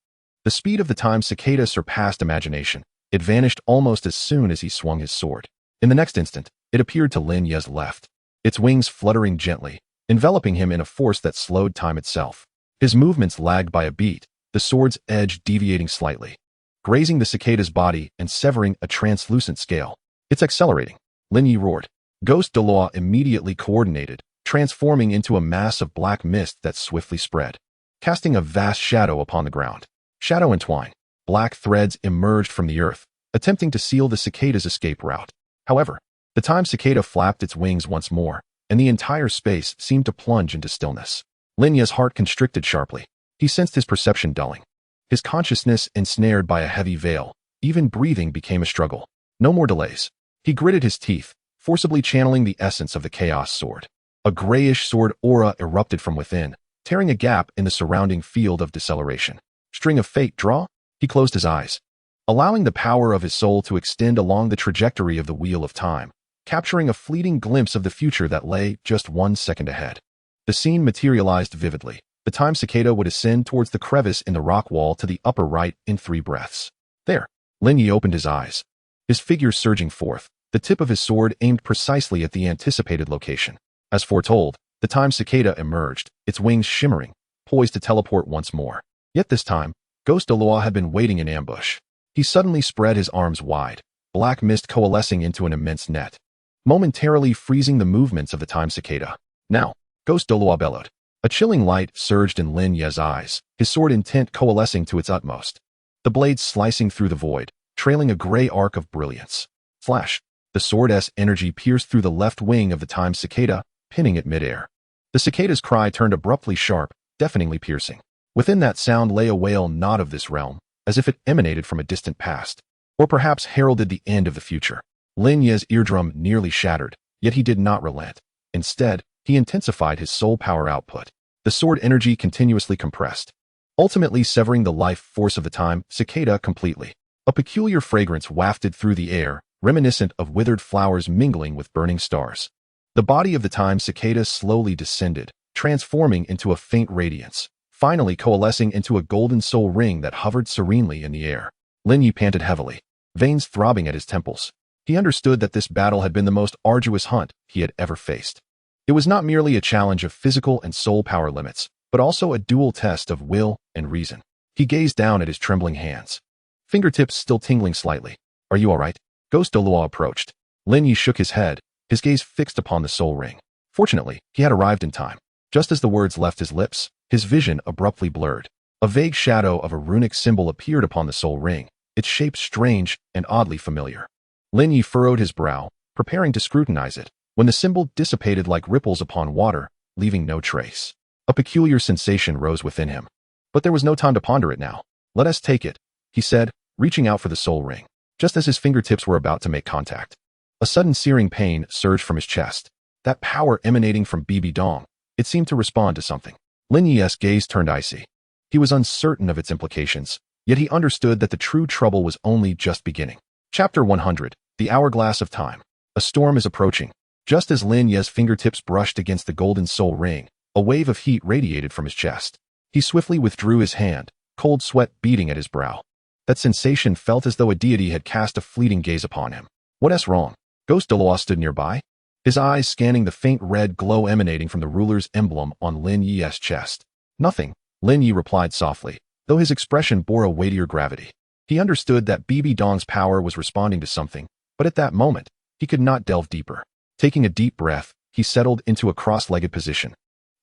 the speed of the time cicada surpassed imagination. It vanished almost as soon as he swung his sword. In the next instant, it appeared to Lin Ye's left, its wings fluttering gently, enveloping him in a force that slowed time itself. His movements lagged by a beat, the sword's edge deviating slightly, grazing the cicada's body and severing a translucent scale. It's accelerating, Lin Ye roared. Douluo immediately coordinated, transforming into a mass of black mist that swiftly spread, casting a vast shadow upon the ground. Shadow entwined. Black threads emerged from the earth, attempting to seal the cicada's escape route. However, the time cicada flapped its wings once more, and the entire space seemed to plunge into stillness. Lin Ye's heart constricted sharply. He sensed his perception dulling, his consciousness ensnared by a heavy veil. Even breathing became a struggle. No more delays. He gritted his teeth, forcibly channeling the essence of the Chaos Sword. A grayish sword aura erupted from within, tearing a gap in the surrounding field of deceleration. String of fate, draw? He closed his eyes, allowing the power of his soul to extend along the trajectory of the wheel of time, capturing a fleeting glimpse of the future that lay just 1 second ahead. The scene materialized vividly. The time cicada would ascend towards the crevice in the rock wall to the upper right in 3 breaths. There. Lin Ye opened his eyes, his figure surging forth, the tip of his sword aimed precisely at the anticipated location. As foretold, the time cicada emerged, its wings shimmering, poised to teleport once more. Yet this time, Ghost Douluo had been waiting in ambush. He suddenly spread his arms wide, black mist coalescing into an immense net, momentarily freezing the movements of the time cicada. Now, Ghost Douluo bellowed. A chilling light surged in Lin Ye's eyes, his sword intent coalescing to its utmost. The blade slicing through the void, trailing a gray arc of brilliance. Flash! The sword's energy pierced through the left wing of the time cicada, pinning it midair. The cicada's cry turned abruptly sharp, deafeningly piercing. Within that sound lay a wail not of this realm, as if it emanated from a distant past, or perhaps heralded the end of the future. Lin Ye's eardrum nearly shattered, yet he did not relent. Instead, he intensified his soul power output. The sword energy continuously compressed, ultimately severing the life force of the time cicada completely. A peculiar fragrance wafted through the air, reminiscent of withered flowers mingling with burning stars. The body of the time cicada slowly descended, transforming into a faint radiance, finally coalescing into a golden soul ring that hovered serenely in the air. Lin Ye panted heavily, veins throbbing at his temples. He understood that this battle had been the most arduous hunt he had ever faced. It was not merely a challenge of physical and soul power limits, but also a dual test of will and reason. He gazed down at his trembling hands, fingertips still tingling slightly. Are you all right? Ghost Douluo approached. Lin Ye shook his head, his gaze fixed upon the soul ring. Fortunately, he had arrived in time. Just as the words left his lips, his vision abruptly blurred. A vague shadow of a runic symbol appeared upon the soul ring, its shape strange and oddly familiar. Lin Ye furrowed his brow, preparing to scrutinize it, when the symbol dissipated like ripples upon water, leaving no trace. A peculiar sensation rose within him. But there was no time to ponder it now. Let us take it, he said, reaching out for the soul ring. Just as his fingertips were about to make contact, a sudden searing pain surged from his chest. That power emanating from Bibi Dong. It seemed to respond to something. Lin Ye's gaze turned icy. He was uncertain of its implications, yet he understood that the true trouble was only just beginning. Chapter 100. The Hourglass of Time. A storm is approaching. Just as Lin Ye's fingertips brushed against the golden soul ring, a wave of heat radiated from his chest. He swiftly withdrew his hand, cold sweat beating at his brow. That sensation felt as though a deity had cast a fleeting gaze upon him. What's wrong? Ghost Douluo stood nearby, his eyes scanning the faint red glow emanating from the ruler's emblem on Lin Ye's chest. Nothing, Lin Ye replied softly, though his expression bore a weightier gravity. He understood that Bibi Dong's power was responding to something, but at that moment, he could not delve deeper. Taking a deep breath, he settled into a cross-legged position,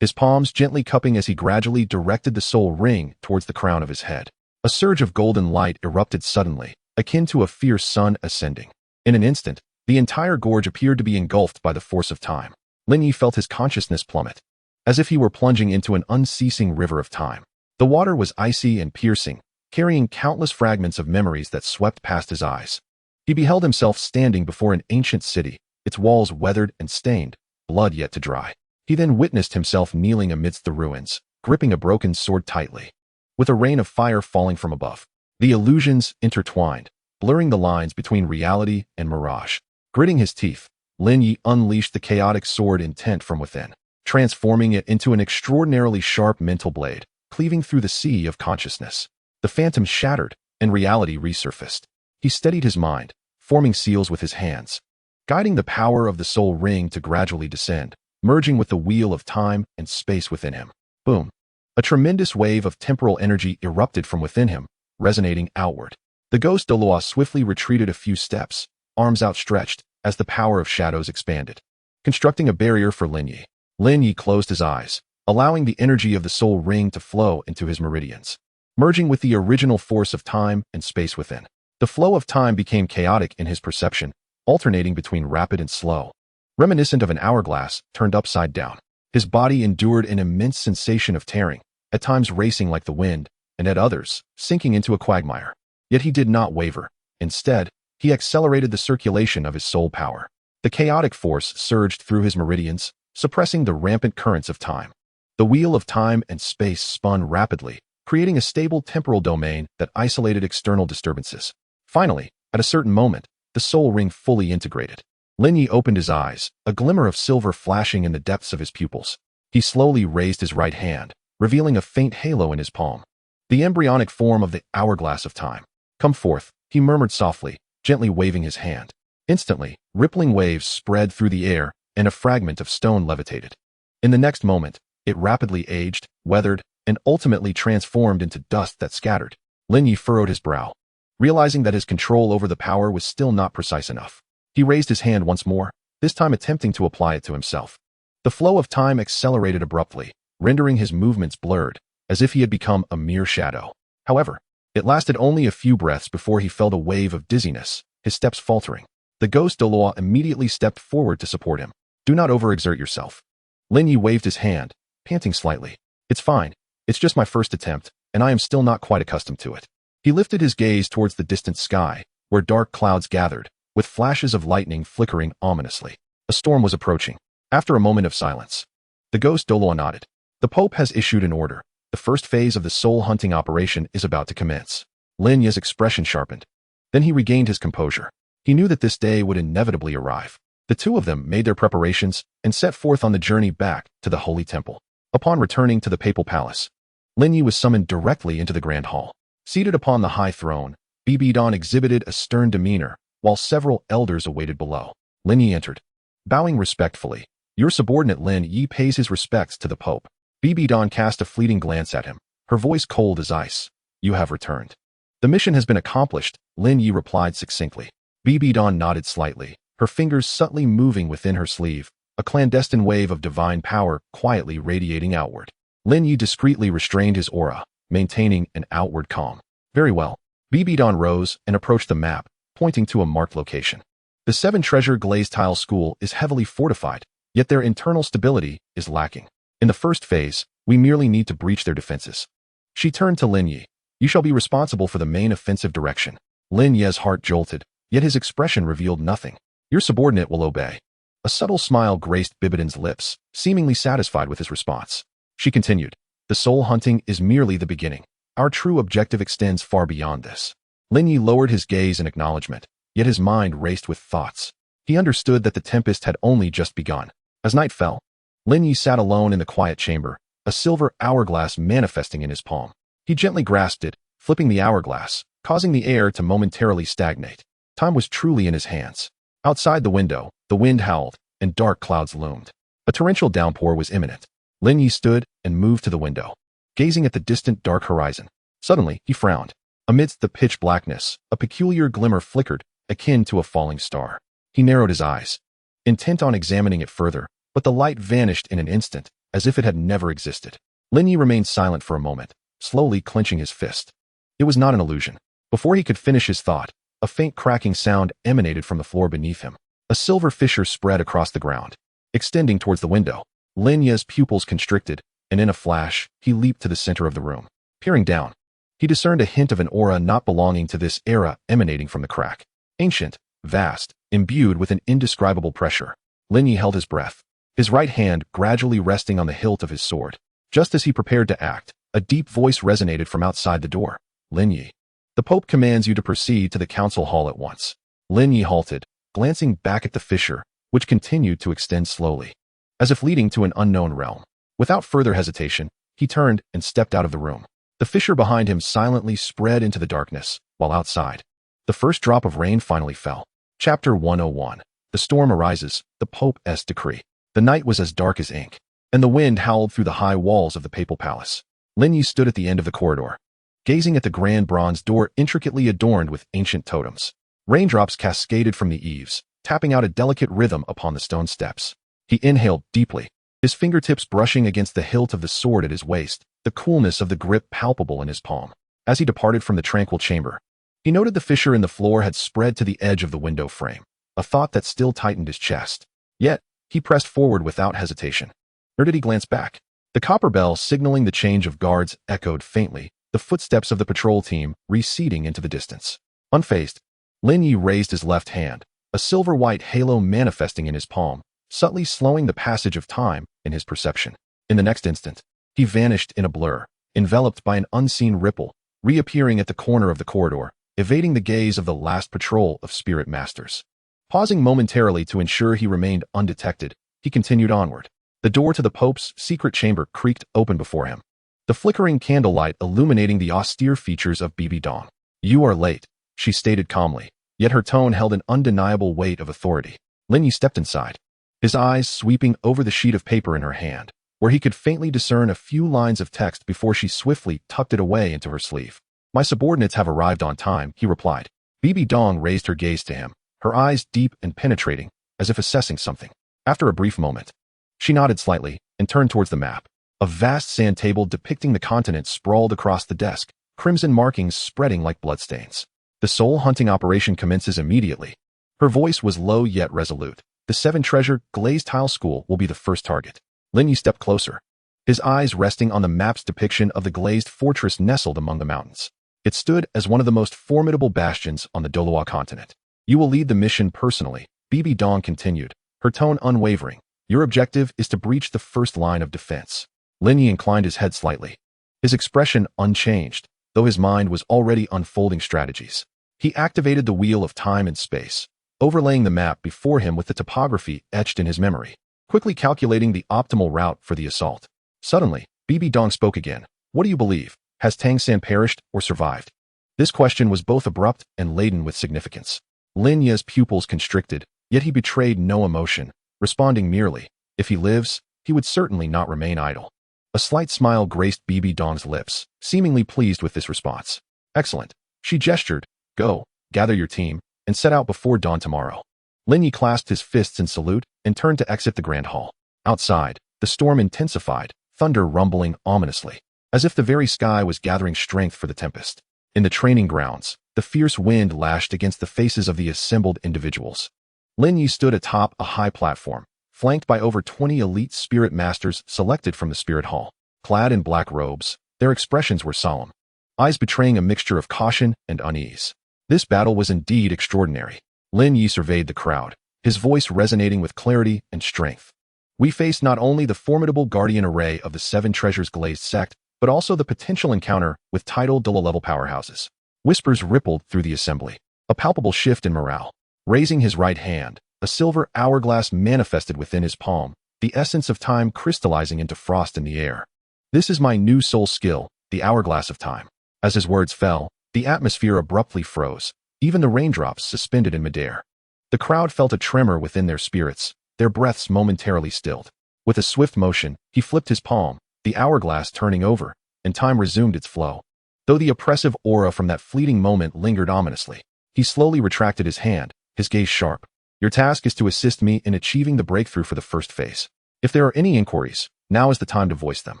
his palms gently cupping as he gradually directed the soul ring towards the crown of his head. A surge of golden light erupted suddenly, akin to a fierce sun ascending. In an instant, the entire gorge appeared to be engulfed by the force of time. Lin Ye felt his consciousness plummet, as if he were plunging into an unceasing river of time. The water was icy and piercing, carrying countless fragments of memories that swept past his eyes. He beheld himself standing before an ancient city, its walls weathered and stained, blood yet to dry. He then witnessed himself kneeling amidst the ruins, gripping a broken sword tightly, with a rain of fire falling from above. The illusions intertwined, blurring the lines between reality and mirage. Gritting his teeth, Lin Ye unleashed the chaotic sword intent from within, transforming it into an extraordinarily sharp mental blade, cleaving through the sea of consciousness. The phantom shattered, and reality resurfaced. He steadied his mind, forming seals with his hands, guiding the power of the soul ring to gradually descend, merging with the wheel of time and space within him. Boom! A tremendous wave of temporal energy erupted from within him, resonating outward. The ghost Douluo swiftly retreated a few steps, arms outstretched, as the power of shadows expanded, constructing a barrier for Lin Ye. Lin Ye closed his eyes, allowing the energy of the soul ring to flow into his meridians, merging with the original force of time and space within. The flow of time became chaotic in his perception, alternating between rapid and slow, reminiscent of an hourglass turned upside down. His body endured an immense sensation of tearing, at times racing like the wind, and at others, sinking into a quagmire. Yet he did not waver. Instead, he accelerated the circulation of his soul power. The chaotic force surged through his meridians, suppressing the rampant currents of time. The wheel of time and space spun rapidly, creating a stable temporal domain that isolated external disturbances. Finally, at a certain moment, the soul ring fully integrated. Lin Ye opened his eyes, a glimmer of silver flashing in the depths of his pupils. He slowly raised his right hand, revealing a faint halo in his palm. The embryonic form of the hourglass of time. "Come forth," he murmured softly, gently waving his hand. Instantly, rippling waves spread through the air, and a fragment of stone levitated. In the next moment, it rapidly aged, weathered, and ultimately transformed into dust that scattered. Lin Ye furrowed his brow, realizing that his control over the power was still not precise enough. He raised his hand once more, this time attempting to apply it to himself. The flow of time accelerated abruptly, rendering his movements blurred, as if he had become a mere shadow. However, it lasted only a few breaths before he felt a wave of dizziness, his steps faltering. The ghost Douluo immediately stepped forward to support him. "Do not overexert yourself." Lin Ye waved his hand, panting slightly. "It's fine. It's just my first attempt, and I am still not quite accustomed to it." He lifted his gaze towards the distant sky, where dark clouds gathered, with flashes of lightning flickering ominously. A storm was approaching. After a moment of silence, the ghost Douluo nodded. "The Pope has issued an order. The first phase of the soul-hunting operation is about to commence." Lin Ye's expression sharpened. Then he regained his composure. He knew that this day would inevitably arrive. The two of them made their preparations and set forth on the journey back to the Holy Temple. Upon returning to the Papal Palace, Lin Ye was summoned directly into the Grand Hall. Seated upon the high throne, Bibi Dong exhibited a stern demeanor, while several elders awaited below. Lin Ye entered. Bowing respectfully, "Your subordinate Lin Ye pays his respects to the Pope." Bibi Dong cast a fleeting glance at him, her voice cold as ice. "You have returned." "The mission has been accomplished," Lin Ye replied succinctly. Bibi Dong nodded slightly, her fingers subtly moving within her sleeve, a clandestine wave of divine power quietly radiating outward. Lin Ye discreetly restrained his aura, maintaining an outward calm. "Very well." Bibi Dong rose and approached the map, pointing to a marked location. The 7-treasure glazed tile school is heavily fortified, yet their internal stability is lacking. In the first phase, we merely need to breach their defenses. She turned to Lin Ye. "You shall be responsible for the main offensive direction." Lin Ye's heart jolted, yet his expression revealed nothing. "Your subordinate will obey." A subtle smile graced Bibi Dong's lips, seemingly satisfied with his response. She continued, "The soul hunting is merely the beginning. Our true objective extends far beyond this." Lin Ye lowered his gaze in acknowledgement, yet his mind raced with thoughts. He understood that the tempest had only just begun. As night fell, Lin Ye sat alone in the quiet chamber, a silver hourglass manifesting in his palm. He gently grasped it, flipping the hourglass, causing the air to momentarily stagnate. Time was truly in his hands. Outside the window, the wind howled, and dark clouds loomed. A torrential downpour was imminent. Lin Ye stood and moved to the window, gazing at the distant dark horizon. Suddenly, he frowned. Amidst the pitch blackness, a peculiar glimmer flickered, akin to a falling star. He narrowed his eyes, intent on examining it further, but the light vanished in an instant, as if it had never existed. Lin Ye remained silent for a moment, slowly clenching his fist. It was not an illusion. Before he could finish his thought, a faint cracking sound emanated from the floor beneath him. A silver fissure spread across the ground, extending towards the window. Lin Ye's pupils constricted, and in a flash, he leaped to the center of the room. Peering down, he discerned a hint of an aura not belonging to this era emanating from the crack. Ancient, vast, imbued with an indescribable pressure. Lin Ye held his breath, his right hand gradually resting on the hilt of his sword. Just as he prepared to act, a deep voice resonated from outside the door. "Lin Ye, the Pope commands you to proceed to the council hall at once." Lin Ye halted, glancing back at the fissure, which continued to extend slowly, as if leading to an unknown realm. Without further hesitation, he turned and stepped out of the room. The fissure behind him silently spread into the darkness, while outside, the first drop of rain finally fell. Chapter 101. The storm arises, the Pope's decree. The night was as dark as ink, and the wind howled through the high walls of the papal palace. Lin Ye stood at the end of the corridor, gazing at the grand bronze door intricately adorned with ancient totems. Raindrops cascaded from the eaves, tapping out a delicate rhythm upon the stone steps. He inhaled deeply, his fingertips brushing against the hilt of the sword at his waist, the coolness of the grip palpable in his palm. As he departed from the tranquil chamber, he noted the fissure in the floor had spread to the edge of the window frame, a thought that still tightened his chest. Yet, he pressed forward without hesitation. Nor did he glance back. The copper bell signaling the change of guards echoed faintly, the footsteps of the patrol team receding into the distance. Unfazed, Lin Ye raised his left hand, a silver-white halo manifesting in his palm, subtly slowing the passage of time in his perception. In the next instant, he vanished in a blur, enveloped by an unseen ripple, reappearing at the corner of the corridor, evading the gaze of the last patrol of spirit masters. Pausing momentarily to ensure he remained undetected, he continued onward. The door to the Pope's secret chamber creaked open before him, the flickering candlelight illuminating the austere features of Bibi Dong. "You are late," she stated calmly, yet her tone held an undeniable weight of authority. Lin Ye stepped inside, his eyes sweeping over the sheet of paper in her hand, where he could faintly discern a few lines of text before she swiftly tucked it away into her sleeve. "My subordinates have arrived on time," he replied. Bibi Dong raised her gaze to him, her eyes deep and penetrating, as if assessing something. After a brief moment, she nodded slightly and turned towards the map. A vast sand table depicting the continent sprawled across the desk, crimson markings spreading like bloodstains. "The soul hunting operation commences immediately." Her voice was low yet resolute. "The 7-treasure glazed tile school will be the first target." Lin Ye stepped closer, his eyes resting on the map's depiction of the glazed fortress nestled among the mountains. It stood as one of the most formidable bastions on the Douluo Continent. "You will lead the mission personally," Bibi Dong continued, her tone unwavering. "Your objective is to breach the first line of defense." Lin Ye inclined his head slightly, his expression unchanged, though his mind was already unfolding strategies. He activated the wheel of time and space, overlaying the map before him with the topography etched in his memory, quickly calculating the optimal route for the assault. Suddenly, Bibi Dong spoke again. "What do you believe? Has Tang San perished or survived?" This question was both abrupt and laden with significance. Lin Ye's pupils constricted, yet he betrayed no emotion, responding merely, "If he lives, he would certainly not remain idle." A slight smile graced Bibi Dong's lips, seemingly pleased with this response. "Excellent." She gestured. "Go, gather your team, and set out before dawn tomorrow." Lin Ye clasped his fists in salute and turned to exit the grand hall. Outside, the storm intensified, thunder rumbling ominously, as if the very sky was gathering strength for the tempest. In the training grounds, the fierce wind lashed against the faces of the assembled individuals. Lin Ye stood atop a high platform, flanked by over 20 elite spirit masters selected from the spirit hall. Clad in black robes, their expressions were solemn, eyes betraying a mixture of caution and unease. This battle was indeed extraordinary. Lin Ye surveyed the crowd, his voice resonating with clarity and strength. "We face not only the formidable guardian array of the 7 treasures glazed sect, but also the potential encounter with tidal Douluo-level powerhouses." Whispers rippled through the assembly, a palpable shift in morale. Raising his right hand, a silver hourglass manifested within his palm, the essence of time crystallizing into frost in the air. "This is my new soul skill, the hourglass of time." As his words fell, the atmosphere abruptly froze, even the raindrops suspended in midair. The crowd felt a tremor within their spirits, their breaths momentarily stilled. With a swift motion, he flipped his palm, the hourglass turning over, and time resumed its flow. Though the oppressive aura from that fleeting moment lingered ominously, he slowly retracted his hand, his gaze sharp. "Your task is to assist me in achieving the breakthrough for the first phase. If there are any inquiries, now is the time to voice them."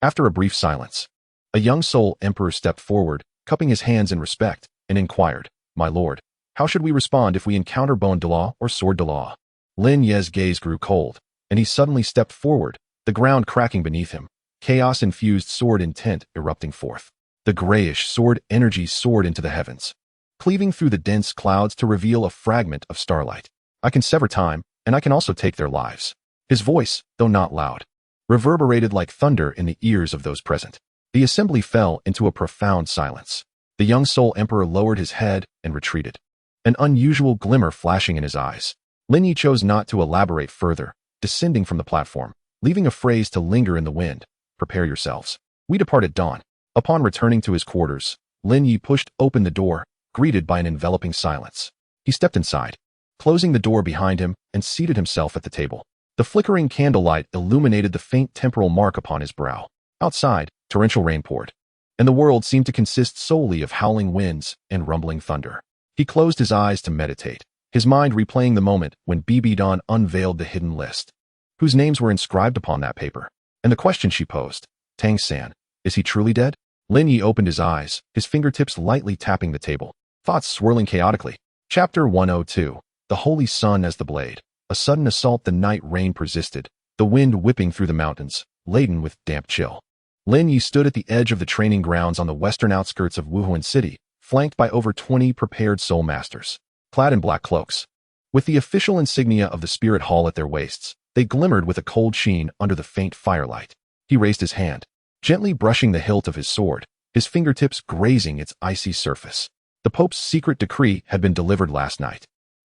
After a brief silence, a young soul emperor stepped forward, cupping his hands in respect, and inquired, "My lord, how should we respond if we encounter bone de law or sword de law?" Lin Ye's gaze grew cold, and he suddenly stepped forward, the ground cracking beneath him, chaos-infused sword intent erupting forth. The grayish sword energy soared into the heavens, cleaving through the dense clouds to reveal a fragment of starlight. "I can sever time, and I can also take their lives." His voice, though not loud, reverberated like thunder in the ears of those present. The assembly fell into a profound silence. The young soul emperor lowered his head and retreated, an unusual glimmer flashing in his eyes. Lin Ye chose not to elaborate further, descending from the platform, leaving a phrase to linger in the wind. "Prepare yourselves. We depart at dawn." Upon returning to his quarters, Lin Ye pushed open the door, greeted by an enveloping silence. He stepped inside, closing the door behind him, and seated himself at the table. The flickering candlelight illuminated the faint temporal mark upon his brow. Outside, torrential rain poured, and the world seemed to consist solely of howling winds and rumbling thunder. He closed his eyes to meditate, his mind replaying the moment when Bibi Dong unveiled the hidden list. Whose names were inscribed upon that paper? And the question she posed, "Tang San, is he truly dead?" Lin Ye opened his eyes, his fingertips lightly tapping the table, thoughts swirling chaotically. Chapter 102. The Holy Sun as the Blade. A sudden assault. The night rain persisted, the wind whipping through the mountains, laden with damp chill. Lin Ye stood at the edge of the training grounds on the western outskirts of Wuhuan City, flanked by over 20 prepared soul masters. clad in black cloaks. With the official insignia of the Spirit Hall at their waists, they glimmered with a cold sheen under the faint firelight. He raised his hand, gently brushing the hilt of his sword, his fingertips grazing its icy surface. The Pope's secret decree had been delivered last night.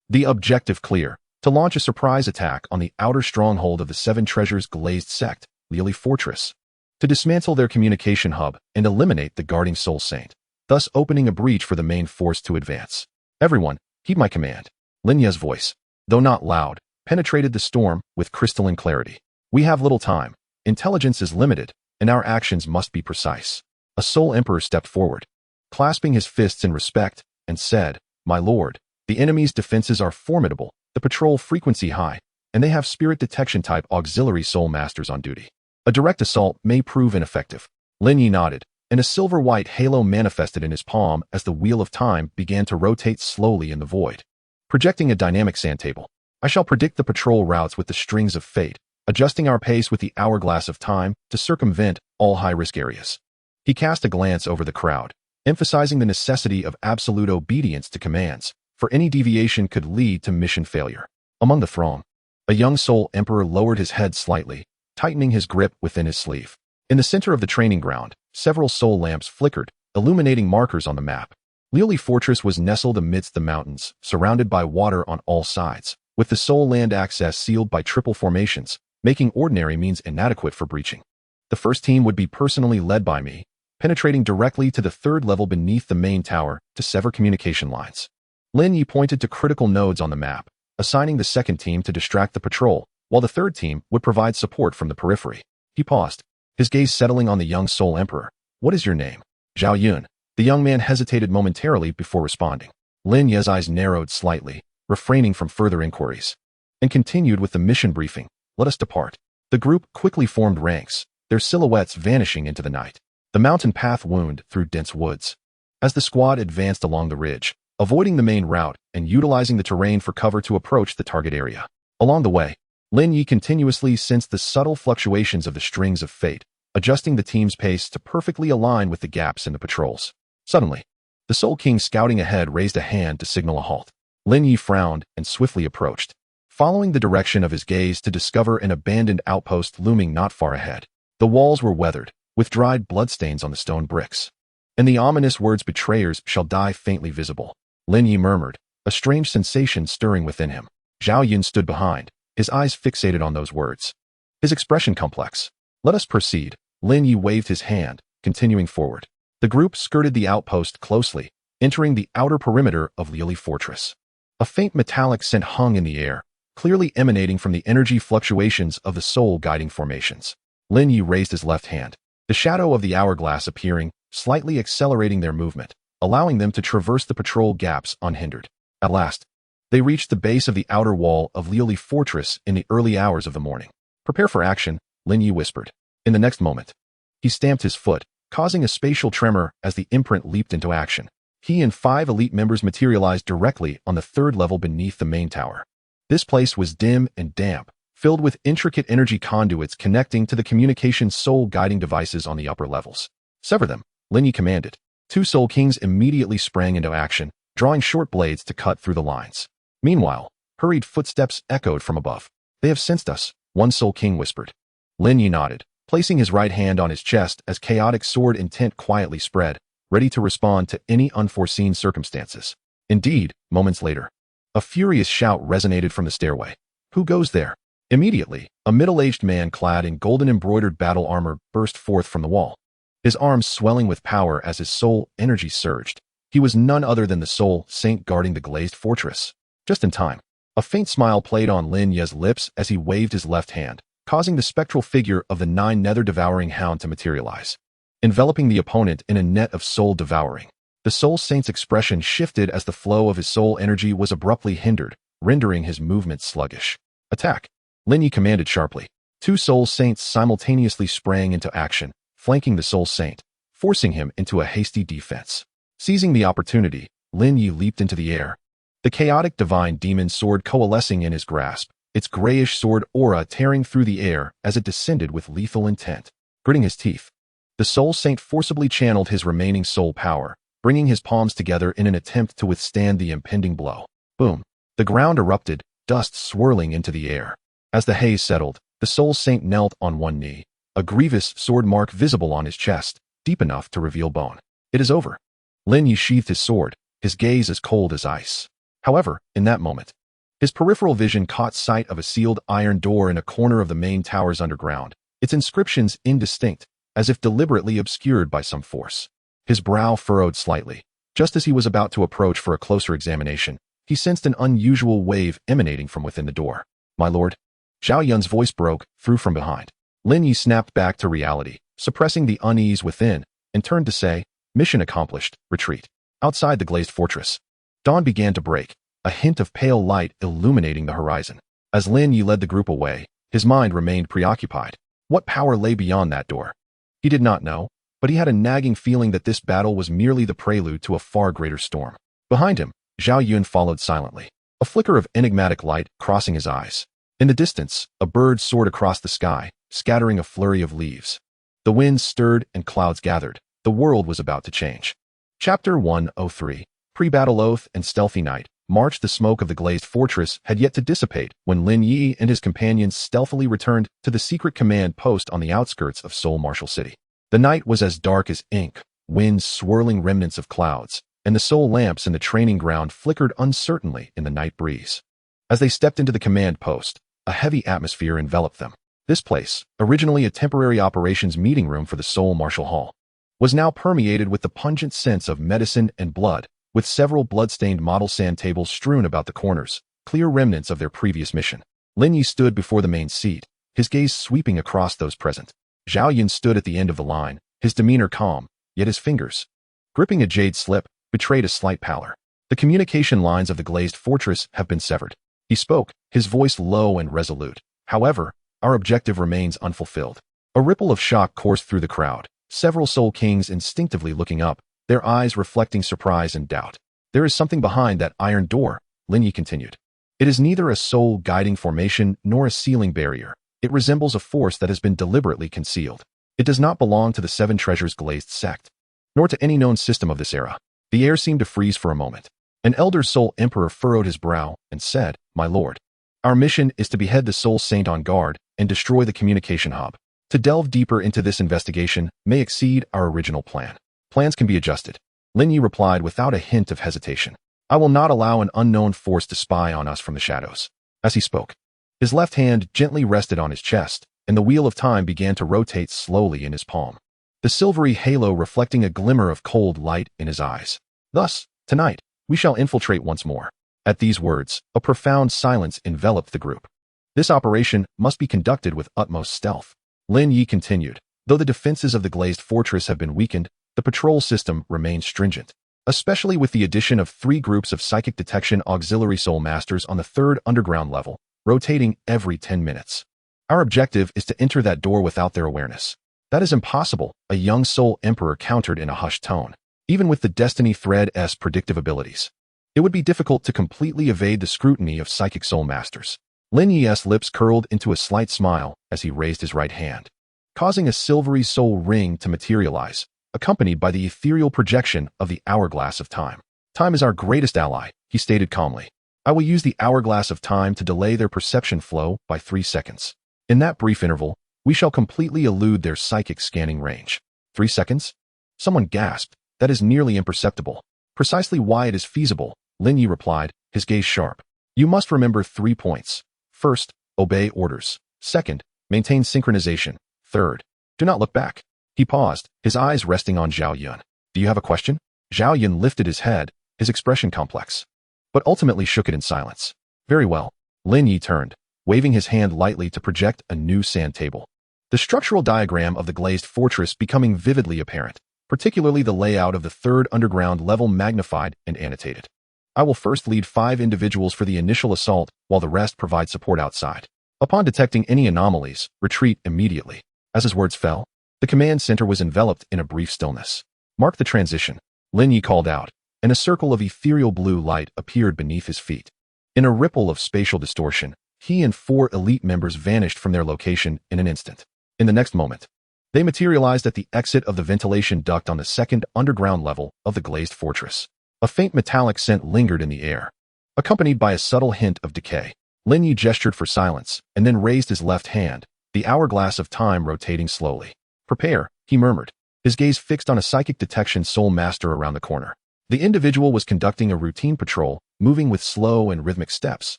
The objective clear: to launch a surprise attack on the outer stronghold of the Seven Treasures glazed sect, Liuli Fortress. To dismantle their communication hub and eliminate the guarding Soul Saint, thus opening a breach for the main force to advance. Everyone, heed my command. Lin Ye's voice, though not loud, penetrated the storm with crystalline clarity. We have little time. Intelligence is limited, and our actions must be precise. A Soul Emperor stepped forward, clasping his fists in respect, and said, "My lord, the enemy's defenses are formidable, the patrol frequency high, and they have spirit detection type auxiliary soul masters on duty. A direct assault may prove ineffective." Lin Ye nodded, and a silver-white halo manifested in his palm as the wheel of time began to rotate slowly in the void. Projecting a dynamic sandtable, I shall predict the patrol routes with the strings of fate, adjusting our pace with the hourglass of time to circumvent all high-risk areas. He cast a glance over the crowd, emphasizing the necessity of absolute obedience to commands, for any deviation could lead to mission failure. Among the throng, a young Soul Emperor lowered his head slightly, tightening his grip within his sleeve. In the center of the training ground, several soul lamps flickered, illuminating markers on the map. Liuli Fortress was nestled amidst the mountains, surrounded by water on all sides, with the soul land access sealed by triple formations, making ordinary means inadequate for breaching. The first team would be personally led by me, penetrating directly to the third level beneath the main tower to sever communication lines. Lin Ye pointed to critical nodes on the map, assigning the second team to distract the patrol, while the third team would provide support from the periphery. He paused, his gaze settling on the young Soul Emperor. "What is your name?" "Zhao Yun." The young man hesitated momentarily before responding. Lin Ye's eyes narrowed slightly, refraining from further inquiries, and continued with the mission briefing. "Let us depart." The group quickly formed ranks, their silhouettes vanishing into the night. The mountain path wound through dense woods. As the squad advanced along the ridge, avoiding the main route and utilizing the terrain for cover to approach the target area. Along the way, Lin Ye continuously sensed the subtle fluctuations of the strings of fate, adjusting the team's pace to perfectly align with the gaps in the patrols. Suddenly, the Soul King scouting ahead raised a hand to signal a halt. Lin Ye frowned and swiftly approached, following the direction of his gaze to discover an abandoned outpost looming not far ahead. The walls were weathered, with dried bloodstains on the stone bricks, and the ominous words "betrayers shall die" faintly visible. Lin Ye murmured, a strange sensation stirring within him. Zhao Yun stood behind, his eyes fixated on those words, his expression complex. "Let us proceed." Lin Ye waved his hand, continuing forward. The group skirted the outpost closely, entering the outer perimeter of Liuli Fortress. A faint metallic scent hung in the air, clearly emanating from the energy fluctuations of the soul guiding formations. Lin Ye raised his left hand, the shadow of the hourglass appearing, slightly accelerating their movement, allowing them to traverse the patrol gaps unhindered. At last, they reached the base of the outer wall of Liuli Fortress in the early hours of the morning. "Prepare for action," Lin Ye whispered. In the next moment, he stamped his foot, causing a spatial tremor as the imprint leaped into action. He and 5 elite members materialized directly on the third level beneath the main tower. This place was dim and damp, filled with intricate energy conduits connecting to the communication soul guiding devices on the upper levels. "Sever them," Lin Ye commanded. 2 Soul Kings immediately sprang into action, drawing short blades to cut through the lines. Meanwhile, hurried footsteps echoed from above. "They have sensed us," one Soul King whispered. Lin Ye nodded, placing his right hand on his chest as chaotic sword intent quietly spread, ready to respond to any unforeseen circumstances. Indeed, moments later, a furious shout resonated from the stairway. "Who goes there?" Immediately, a middle-aged man clad in golden-embroidered battle armor burst forth from the wall, his arms swelling with power as his soul energy surged. He was none other than the Soul Saint guarding the glazed fortress. Just in time, a faint smile played on Lin Ye's lips as he waved his left hand, causing the spectral figure of the Nine Nether devouring hound to materialize, enveloping the opponent in a net of soul devouring. The Soul Saint's expression shifted as the flow of his soul energy was abruptly hindered, rendering his movement sluggish. "Attack!" Lin Ye commanded sharply. 2 Soul Saints simultaneously sprang into action, flanking the Soul Saint, forcing him into a hasty defense. Seizing the opportunity, Lin Ye leaped into the air, the chaotic divine demon sword coalescing in his grasp, its grayish sword aura tearing through the air as it descended with lethal intent. Gritting his teeth, the Soul Saint forcibly channeled his remaining soul power, bringing his palms together in an attempt to withstand the impending blow. Boom. The ground erupted, dust swirling into the air. As the haze settled, the soul saint knelt on one knee, a grievous sword mark visible on his chest, deep enough to reveal bone. It is over. Lin Ye sheathed his sword, his gaze as cold as ice. However, in that moment, his peripheral vision caught sight of a sealed iron door in a corner of the main tower's underground, its inscriptions indistinct, as if deliberately obscured by some force. His brow furrowed slightly. Just as he was about to approach for a closer examination, he sensed an unusual wave emanating from within the door. "My lord?" Zhao Yun's voice broke through from behind. Lin Ye snapped back to reality, suppressing the unease within, and turned to say, "Mission accomplished, retreat." Outside the glazed fortress, dawn began to break, a hint of pale light illuminating the horizon. As Lin Ye led the group away, his mind remained preoccupied. What power lay beyond that door? He did not know, but he had a nagging feeling that this battle was merely the prelude to a far greater storm. Behind him, Zhao Yun followed silently, a flicker of enigmatic light crossing his eyes. In the distance, a bird soared across the sky, scattering a flurry of leaves. The winds stirred and clouds gathered. The world was about to change. Chapter 103. Pre-battle oath and stealthy night. March. The smoke of the glazed fortress had yet to dissipate when Lin Ye and his companions stealthily returned to the secret command post on the outskirts of Seoul Martial City. The night was as dark as ink, winds swirling remnants of clouds, and the Seoul lamps in the training ground flickered uncertainly in the night breeze. As they stepped into the command post, a heavy atmosphere enveloped them. This place, originally a temporary operations meeting room for the Seoul Martial Hall, was now permeated with the pungent scents of medicine and blood, with several blood-stained model sand tables strewn about the corners, clear remnants of their previous mission. Lin Ye stood before the main seat, his gaze sweeping across those present. Zhao Yun stood at the end of the line, his demeanor calm, yet his fingers, gripping a jade slip, betrayed a slight pallor. "The communication lines of the glazed fortress have been severed." He spoke, his voice low and resolute. "However, our objective remains unfulfilled." A ripple of shock coursed through the crowd, several Soul Kings instinctively looking up, their eyes reflecting surprise and doubt. "There is something behind that iron door," Lin Ye continued. "It is neither a soul guiding formation nor a sealing barrier. It resembles a force that has been deliberately concealed. It does not belong to the Seven Treasures glazed sect, nor to any known system of this era." The air seemed to freeze for a moment. An elder Soul Emperor furrowed his brow and said, "My lord, our mission is to behead the Soul Saint on guard and destroy the communication hub. To delve deeper into this investigation may exceed our original plan. Plans can be adjusted." Lin Ye replied without a hint of hesitation. "I will not allow an unknown force to spy on us from the shadows." As he spoke, his left hand gently rested on his chest, and the wheel of time began to rotate slowly in his palm, the silvery halo reflecting a glimmer of cold light in his eyes. "Thus, tonight, we shall infiltrate once more." At these words, a profound silence enveloped the group. "This operation must be conducted with utmost stealth." Lin Ye continued, "Though the defenses of the glazed fortress have been weakened, the patrol system remains stringent, especially with the addition of 3 groups of psychic detection auxiliary soul masters on the 3rd underground level, rotating every 10 minutes. Our objective is to enter that door without their awareness." "That is impossible," a young Soul Emperor countered in a hushed tone. "Even with the Destiny Thread's predictive abilities, it would be difficult to completely evade the scrutiny of psychic soul masters." Lin Ye's lips curled into a slight smile as he raised his right hand, causing a silvery soul ring to materialize, accompanied by the ethereal projection of the hourglass of time. "Time is our greatest ally," he stated calmly. "I will use the hourglass of time to delay their perception flow by 3 seconds. In that brief interval, we shall completely elude their psychic scanning range." 3 seconds? Someone gasped. "That is nearly imperceptible." "Precisely why it is feasible," Lin Ye replied, his gaze sharp. "You must remember 3 points. First, obey orders. Second, maintain synchronization. Third, do not look back." He paused, his eyes resting on Zhao Yun. "Do you have a question?" Zhao Yun lifted his head, his expression complex, but ultimately shook it in silence. "Very well." Lin Ye turned, waving his hand lightly to project a new sand table, the structural diagram of the glazed fortress becoming vividly apparent, particularly the layout of the 3rd underground level magnified and annotated. "I will first lead 5 individuals for the initial assault, while the rest provide support outside. Upon detecting any anomalies, retreat immediately." As his words fell, the command center was enveloped in a brief stillness. "Mark the transition," Lin Ye called out, and a circle of ethereal blue light appeared beneath his feet. In a ripple of spatial distortion, he and 4 elite members vanished from their location in an instant. In the next moment, they materialized at the exit of the ventilation duct on the 2nd underground level of the glazed fortress. A faint metallic scent lingered in the air, accompanied by a subtle hint of decay. Lin Ye gestured for silence, and then raised his left hand, the hourglass of time rotating slowly. Prepare, he murmured, his gaze fixed on a psychic detection soul master around the corner. The individual was conducting a routine patrol, moving with slow and rhythmic steps,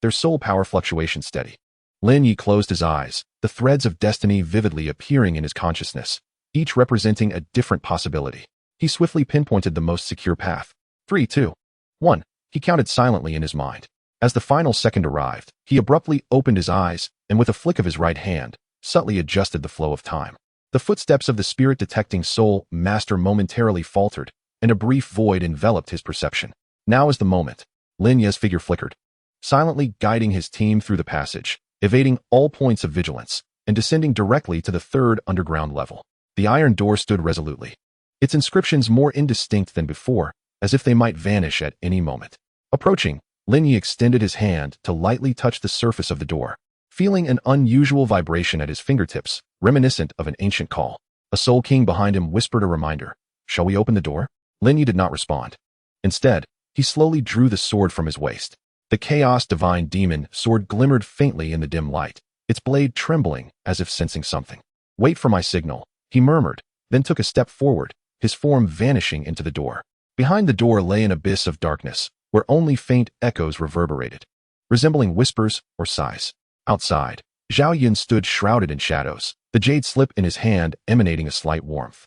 their soul power fluctuation steady. Lin Ye closed his eyes, the threads of destiny vividly appearing in his consciousness, each representing a different possibility. He swiftly pinpointed the most secure path. 3, 2, 1. He counted silently in his mind. As the final second arrived, he abruptly opened his eyes, and with a flick of his right hand, subtly adjusted the flow of time. The footsteps of the spirit-detecting soul master momentarily faltered, and a brief void enveloped his perception. Now is the moment. Lin Ye's figure flickered, silently guiding his team through the passage, evading all points of vigilance, and descending directly to the third underground level. The iron door stood resolutely, its inscriptions more indistinct than before, as if they might vanish at any moment. Approaching, Lin Ye extended his hand to lightly touch the surface of the door, feeling an unusual vibration at his fingertips, reminiscent of an ancient call. A soul king behind him whispered a reminder. Shall we open the door? Lin Ye did not respond. Instead, he slowly drew the sword from his waist. The Chaos Divine Demon sword glimmered faintly in the dim light, its blade trembling as if sensing something. Wait for my signal, he murmured, then took a step forward, his form vanishing into the door. Behind the door lay an abyss of darkness, where only faint echoes reverberated, resembling whispers or sighs. Outside, Zhao Yun stood shrouded in shadows, the jade slip in his hand emanating a slight warmth,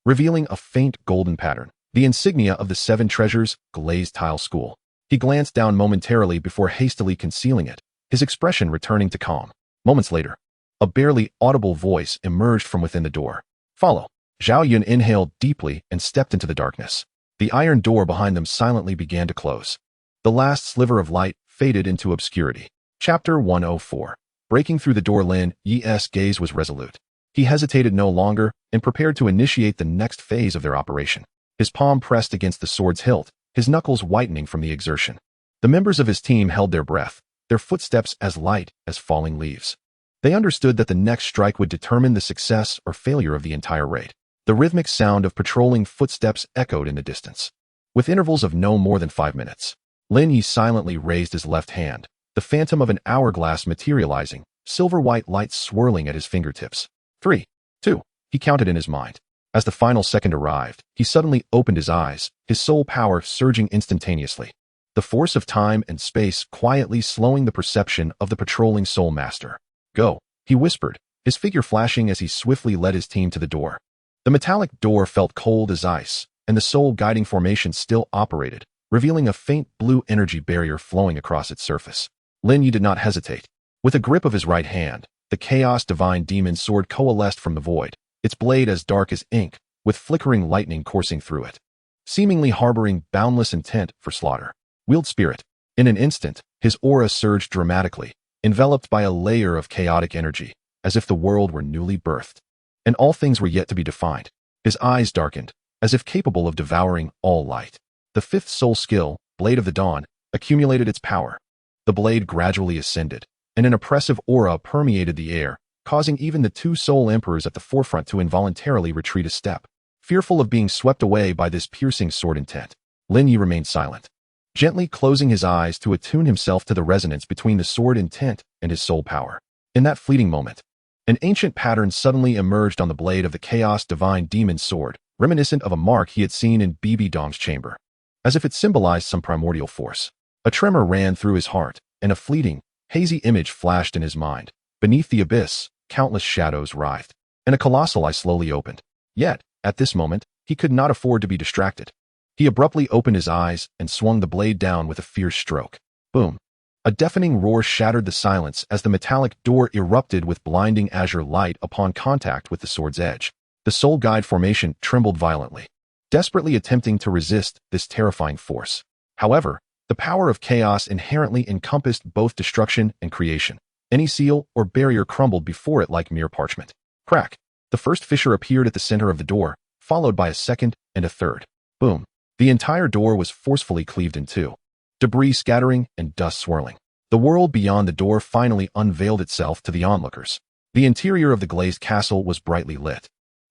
revealing a faint golden pattern, the insignia of the 7 Treasures glazed tile school. He glanced down momentarily before hastily concealing it, his expression returning to calm. Moments later, a barely audible voice emerged from within the door. Follow. Zhao Yun inhaled deeply and stepped into the darkness. The iron door behind them silently began to close. The last sliver of light faded into obscurity. Chapter 104. Breaking through the door, Lin Ye's gaze was resolute. He hesitated no longer and prepared to initiate the next phase of their operation. His palm pressed against the sword's hilt, his knuckles whitening from the exertion. The members of his team held their breath, their footsteps as light as falling leaves. They understood that the next strike would determine the success or failure of the entire raid. The rhythmic sound of patrolling footsteps echoed in the distance. With intervals of no more than 5 minutes, Lin Ye silently raised his left hand, the phantom of an hourglass materializing, silver-white light swirling at his fingertips. 3, 2, he counted in his mind. As the final second arrived, he suddenly opened his eyes, his soul power surging instantaneously. The force of time and space quietly slowing the perception of the patrolling soul master. Go, he whispered, his figure flashing as he swiftly led his team to the door. The metallic door felt cold as ice, and the soul guiding formation still operated, revealing a faint blue energy barrier flowing across its surface. Lin Ye did not hesitate. With a grip of his right hand, the Chaos Divine Demon sword coalesced from the void, its blade as dark as ink, with flickering lightning coursing through it, seemingly harboring boundless intent for slaughter. Wield spirit. In an instant, his aura surged dramatically, enveloped by a layer of chaotic energy, as if the world were newly birthed, and all things were yet to be defined. His eyes darkened, as if capable of devouring all light. The 5th soul skill, Blade of the Dawn, accumulated its power. The blade gradually ascended, and an oppressive aura permeated the air, causing even the 2 soul emperors at the forefront to involuntarily retreat a step. Fearful of being swept away by this piercing sword intent, Lin Ye remained silent, gently closing his eyes to attune himself to the resonance between the sword intent and his soul power. In that fleeting moment, an ancient pattern suddenly emerged on the blade of the Chaos Divine Demon sword, reminiscent of a mark he had seen in Bibi Dong's chamber, as if it symbolized some primordial force. A tremor ran through his heart, and a fleeting, hazy image flashed in his mind. Beneath the abyss, countless shadows writhed, and a colossal eye slowly opened. Yet, at this moment, he could not afford to be distracted. He abruptly opened his eyes and swung the blade down with a fierce stroke. Boom! A deafening roar shattered the silence as the metallic door erupted with blinding azure light upon contact with the sword's edge. The soul guide formation trembled violently, desperately attempting to resist this terrifying force. However, the power of chaos inherently encompassed both destruction and creation. Any seal or barrier crumbled before it like mere parchment. Crack! The first fissure appeared at the center of the door, followed by a second and a third. Boom! The entire door was forcefully cleaved in two, debris scattering and dust swirling. The world beyond the door finally unveiled itself to the onlookers. The interior of the glazed castle was brightly lit,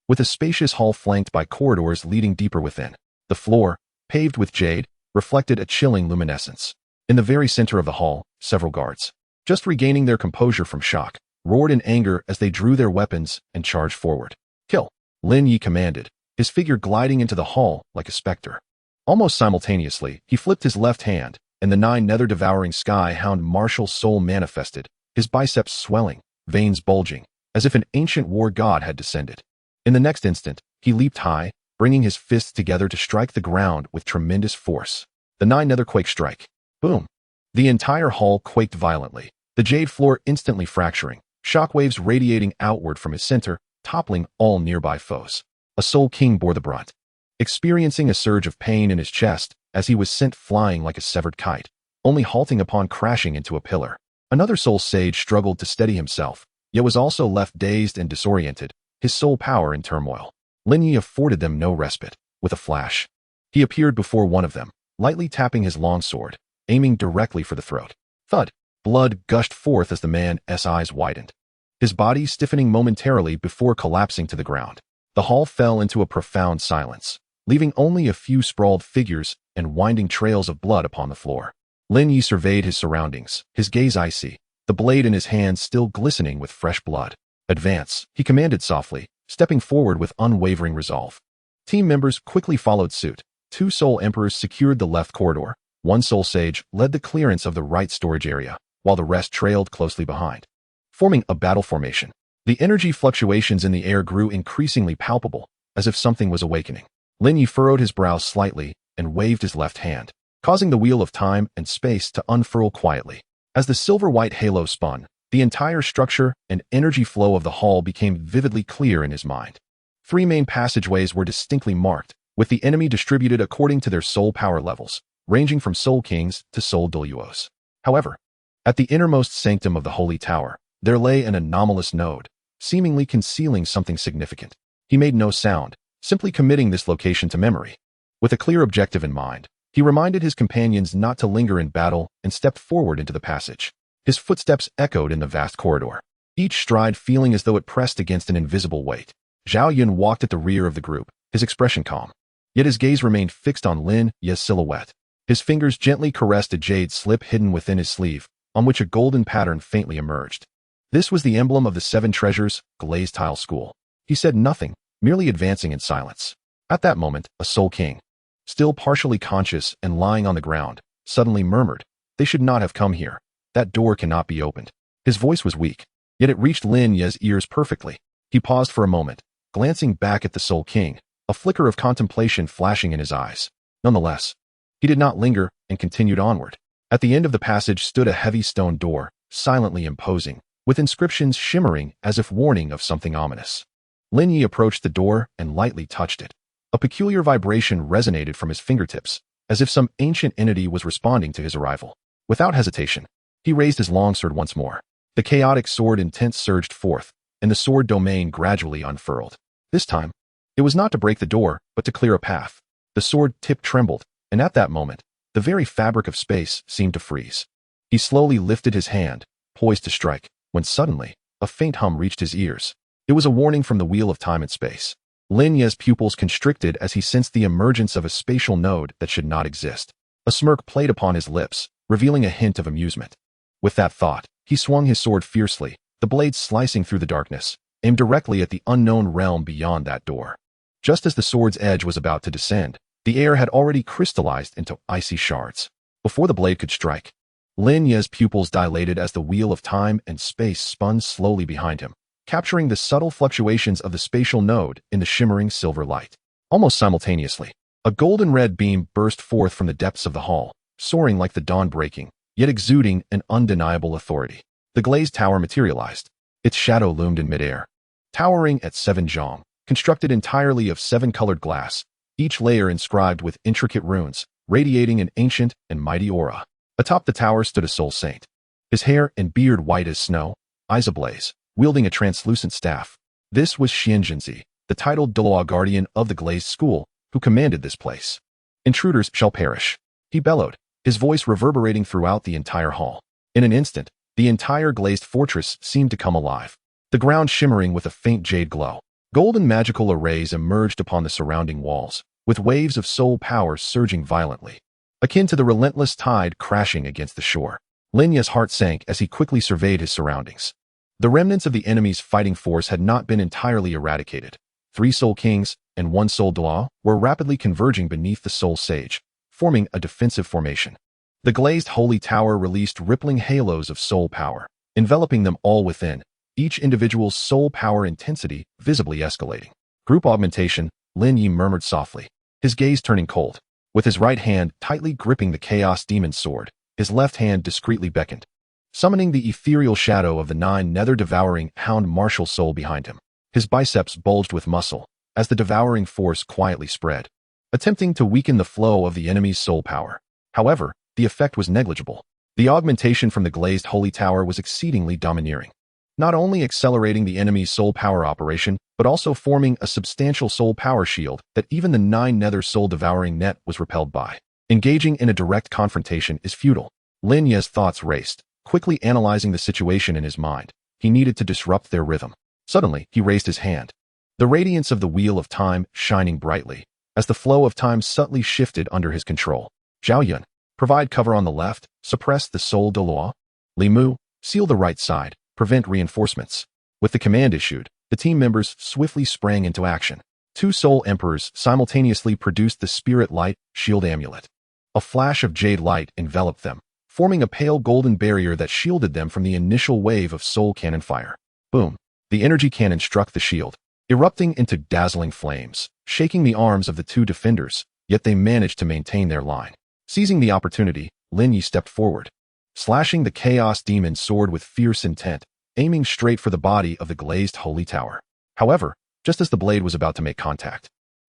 with a spacious hall flanked by corridors leading deeper within. The floor, paved with jade, reflected a chilling luminescence. In the very center of the hall, several guards, just regaining their composure from shock, roared in anger as they drew their weapons and charged forward. Kill! Lin Ye commanded, his figure gliding into the hall like a specter. Almost simultaneously, he flipped his left hand, and the Nine Nether devouring sky hound martial soul manifested, his biceps swelling, veins bulging, as if an ancient war god had descended. In the next instant, he leaped high, bringing his fists together to strike the ground with tremendous force. The Nine Nether quake strike. Boom! The entire hall quaked violently, the jade floor instantly fracturing, shockwaves radiating outward from his center, toppling all nearby foes. A Soul King bore the brunt, experiencing a surge of pain in his chest as he was sent flying like a severed kite, only halting upon crashing into a pillar. Another Soul Sage struggled to steady himself, yet was also left dazed and disoriented, his soul power in turmoil. Lin Ye afforded them no respite. With a flash, he appeared before one of them, lightly tapping his longsword, aiming directly for the throat. Thud! Blood gushed forth as the man's eyes widened, his body stiffening momentarily before collapsing to the ground. The hall fell into a profound silence, leaving only a few sprawled figures and winding trails of blood upon the floor. Lin Ye surveyed his surroundings, his gaze icy, the blade in his hand still glistening with fresh blood. Advance, he commanded softly, stepping forward with unwavering resolve. Team members quickly followed suit. 2 Soul Emperors secured the left corridor, 1 Soul Sage led the clearance of the right storage area, while the rest trailed closely behind, forming a battle formation. The energy fluctuations in the air grew increasingly palpable, as if something was awakening. Lin Ye furrowed his brow slightly and waved his left hand, causing the wheel of time and space to unfurl quietly. As the silver-white halo spun, the entire structure and energy flow of the hall became vividly clear in his mind. 3 main passageways were distinctly marked, with the enemy distributed according to their soul power levels, ranging from Soul Kings to Soul Douluos. However, at the innermost sanctum of the Holy Tower, there lay an anomalous node, seemingly concealing something significant. He made no sound, simply committing this location to memory. With a clear objective in mind, he reminded his companions not to linger in battle and stepped forward into the passage. His footsteps echoed in the vast corridor, each stride feeling as though it pressed against an invisible weight. Zhao Yun walked at the rear of the group, his expression calm. Yet his gaze remained fixed on Lin Ye's silhouette. His fingers gently caressed a jade slip hidden within his sleeve, on which a golden pattern faintly emerged. This was the emblem of the 7 treasures, glazed tile school. He said nothing, merely advancing in silence. At that moment, a Soul King, still partially conscious and lying on the ground, suddenly murmured, "They should not have come here. That door cannot be opened." His voice was weak, yet it reached Lin Ye's ears perfectly. He paused for a moment, glancing back at the Soul King, a flicker of contemplation flashing in his eyes. Nonetheless, he did not linger and continued onward. At the end of the passage stood a heavy stone door, silently imposing, with inscriptions shimmering as if warning of something ominous. Lin Ye approached the door and lightly touched it. A peculiar vibration resonated from his fingertips, as if some ancient entity was responding to his arrival. Without hesitation, he raised his longsword once more. The chaotic sword intent surged forth, and the sword domain gradually unfurled. This time, it was not to break the door, but to clear a path. The sword tip trembled, and at that moment, the very fabric of space seemed to freeze. He slowly lifted his hand, poised to strike, when suddenly, a faint hum reached his ears. It was a warning from the wheel of time and space. Lin Ye's pupils constricted as he sensed the emergence of a spatial node that should not exist. A smirk played upon his lips, revealing a hint of amusement. With that thought, he swung his sword fiercely, the blade slicing through the darkness, aimed directly at the unknown realm beyond that door. Just as the sword's edge was about to descend, the air had already crystallized into icy shards. Before the blade could strike, Lin Ye's pupils dilated as the wheel of time and space spun slowly behind him, capturing the subtle fluctuations of the spatial node in the shimmering silver light. Almost simultaneously, a golden red beam burst forth from the depths of the hall, soaring like the dawn breaking, yet exuding an undeniable authority. The glazed tower materialized. Its shadow loomed in midair, towering at 7 zhong, constructed entirely of 7 colored glass, each layer inscribed with intricate runes, radiating an ancient and mighty aura. Atop the tower stood a soul saint, his hair and beard white as snow, eyes ablaze, wielding a translucent staff. This was Qian Renxue, the titled Douluo guardian of the glazed school, who commanded this place. "Intruders shall perish," he bellowed, his voice reverberating throughout the entire hall. In an instant, the entire glazed fortress seemed to come alive, the ground shimmering with a faint jade glow. Golden magical arrays emerged upon the surrounding walls, with waves of soul power surging violently. akin to the relentless tide crashing against the shore. Lin Ye's heart sank as he quickly surveyed his surroundings. The remnants of the enemy's fighting force had not been entirely eradicated. 3 Soul Kings and 1 Soul Douluo were rapidly converging beneath the Soul Sage, forming a defensive formation. The glazed holy tower released rippling halos of soul power, enveloping them all within, each individual's soul power intensity visibly escalating. Group augmentation, Lin Ye murmured softly, his gaze turning cold. With his right hand tightly gripping the Chaos Demon's sword, his left hand discreetly beckoned, summoning the ethereal shadow of the Nine Nether devouring hound martial soul behind him. His biceps bulged with muscle as the devouring force quietly spread, attempting to weaken the flow of the enemy's soul power. However, the effect was negligible. The augmentation from the glazed holy tower was exceedingly domineering, not only accelerating the enemy's soul power operation, but also forming a substantial soul power shield that even the Nine Nether soul devouring net was repelled by. Engaging in a direct confrontation is futile. Lin Ye's thoughts raced, quickly analyzing the situation in his mind. He needed to disrupt their rhythm. Suddenly, he raised his hand, the radiance of the wheel of time shining brightly, as the flow of time subtly shifted under his control. Zhao Yun, provide cover on the left, suppress the Soul Douluo. Li Mu, seal the right side, prevent reinforcements. With the command issued, the team members swiftly sprang into action. 2 Soul Emperors simultaneously produced the Spirit Light Shield Amulet. A flash of jade light enveloped them, forming a pale golden barrier that shielded them from the initial wave of soul cannon fire. Boom! The energy cannon struck the shield, erupting into dazzling flames, shaking the arms of the 2 defenders, yet they managed to maintain their line. Seizing the opportunity, Lin Ye stepped forward, slashing the Chaos Demon's sword with fierce intent, aiming straight for the body of the glazed holy tower. However, just as the blade was about to make contact,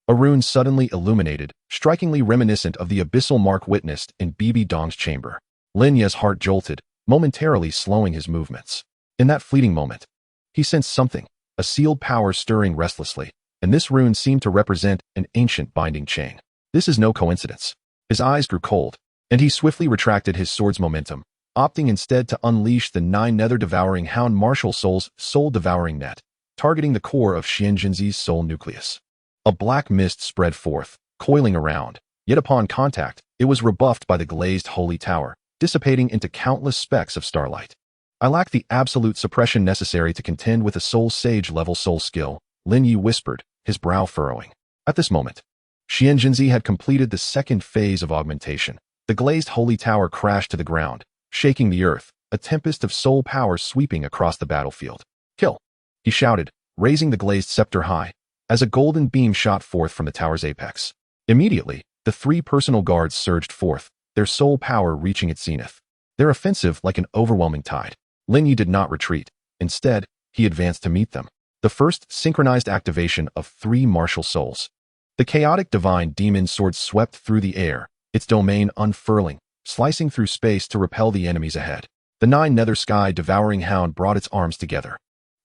a rune suddenly illuminated, strikingly reminiscent of the abyssal mark witnessed in Bibi Dong's chamber. Lin Ye's heart jolted, momentarily slowing his movements. In that fleeting moment, he sensed something, a sealed power stirring restlessly, and this rune seemed to represent an ancient binding chain. This is no coincidence. His eyes grew cold, and he swiftly retracted his sword's momentum, opting instead to unleash the Nine Nether devouring hound martial soul's soul-devouring net, targeting the core of Qian Renxue's soul nucleus. A black mist spread forth, coiling around, yet upon contact, it was rebuffed by the glazed holy tower, dissipating into countless specks of starlight. I lack the absolute suppression necessary to contend with a soul sage-level soul skill, Lin Ye whispered, his brow furrowing. At this moment, Qian Renxue had completed the second phase of augmentation. The glazed holy tower crashed to the ground, shaking the earth, a tempest of soul power sweeping across the battlefield. Kill! He shouted, raising the glazed scepter high, as a golden beam shot forth from the tower's apex. Immediately, the 3 personal guards surged forth, their soul power reaching its zenith. Their offensive like an overwhelming tide. Lin Ye did not retreat. Instead, he advanced to meet them. The first synchronized activation of 3 martial souls. The chaotic divine demon sword swept through the air, its domain unfurling, slicing through space to repel the enemies ahead. The Nine Nether sky devouring hound brought its arms together,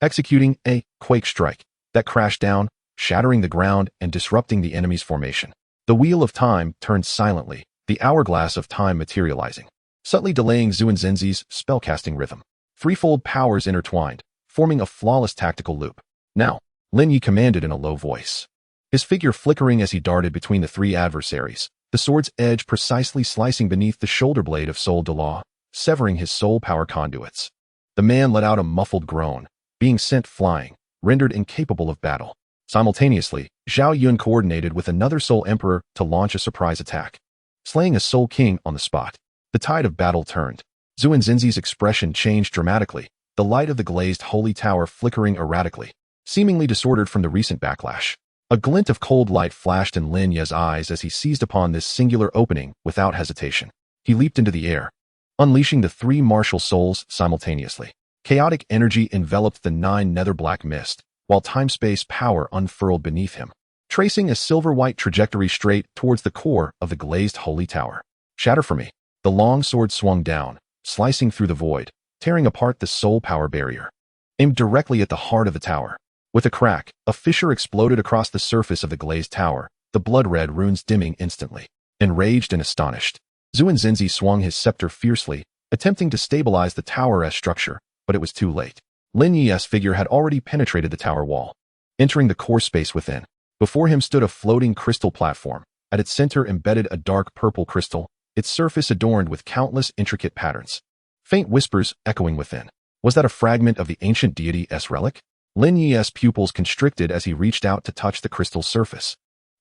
executing a quake strike that crashed down, shattering the ground and disrupting the enemy's formation. The wheel of time turned silently, the hourglass of time materializing, subtly delaying Zhuan Zhenzi's spellcasting rhythm. Threefold powers intertwined, forming a flawless tactical loop. Now, Lin Ye commanded in a low voice, his figure flickering as he darted between the 3 adversaries, the sword's edge precisely slicing beneath the shoulder blade of Soul Douluo, severing his soul power conduits. The man let out a muffled groan, being sent flying, rendered incapable of battle. Simultaneously, Zhao Yun coordinated with another Soul Emperor to launch a surprise attack, slaying a Soul King on the spot. The tide of battle turned. Zhuan Zhenzi's expression changed dramatically, the light of the glazed holy tower flickering erratically, seemingly disordered from the recent backlash. A glint of cold light flashed in Lin Ye's eyes as he seized upon this singular opening without hesitation. He leaped into the air, unleashing the 3 martial souls simultaneously. Chaotic energy enveloped the 9 nether black mist, while time-space power unfurled beneath him, tracing a silver-white trajectory straight towards the core of the glazed holy tower. Shatter for me. The long sword swung down, slicing through the void, tearing apart the soul power barrier. Aimed directly at the heart of the tower. With a crack, a fissure exploded across the surface of the glazed tower, the blood-red runes dimming instantly. Enraged and astonished, Zhuan Zhenzi swung his scepter fiercely, attempting to stabilize the tower-esque structure, but it was too late. Lin Ye's figure had already penetrated the tower wall, entering the core space within. Before him stood a floating crystal platform, at its center embedded a dark purple crystal, its surface adorned with countless intricate patterns. Faint whispers echoing within. Was that a fragment of the ancient deity's relic? Lin Ye's pupils constricted as he reached out to touch the crystal's surface.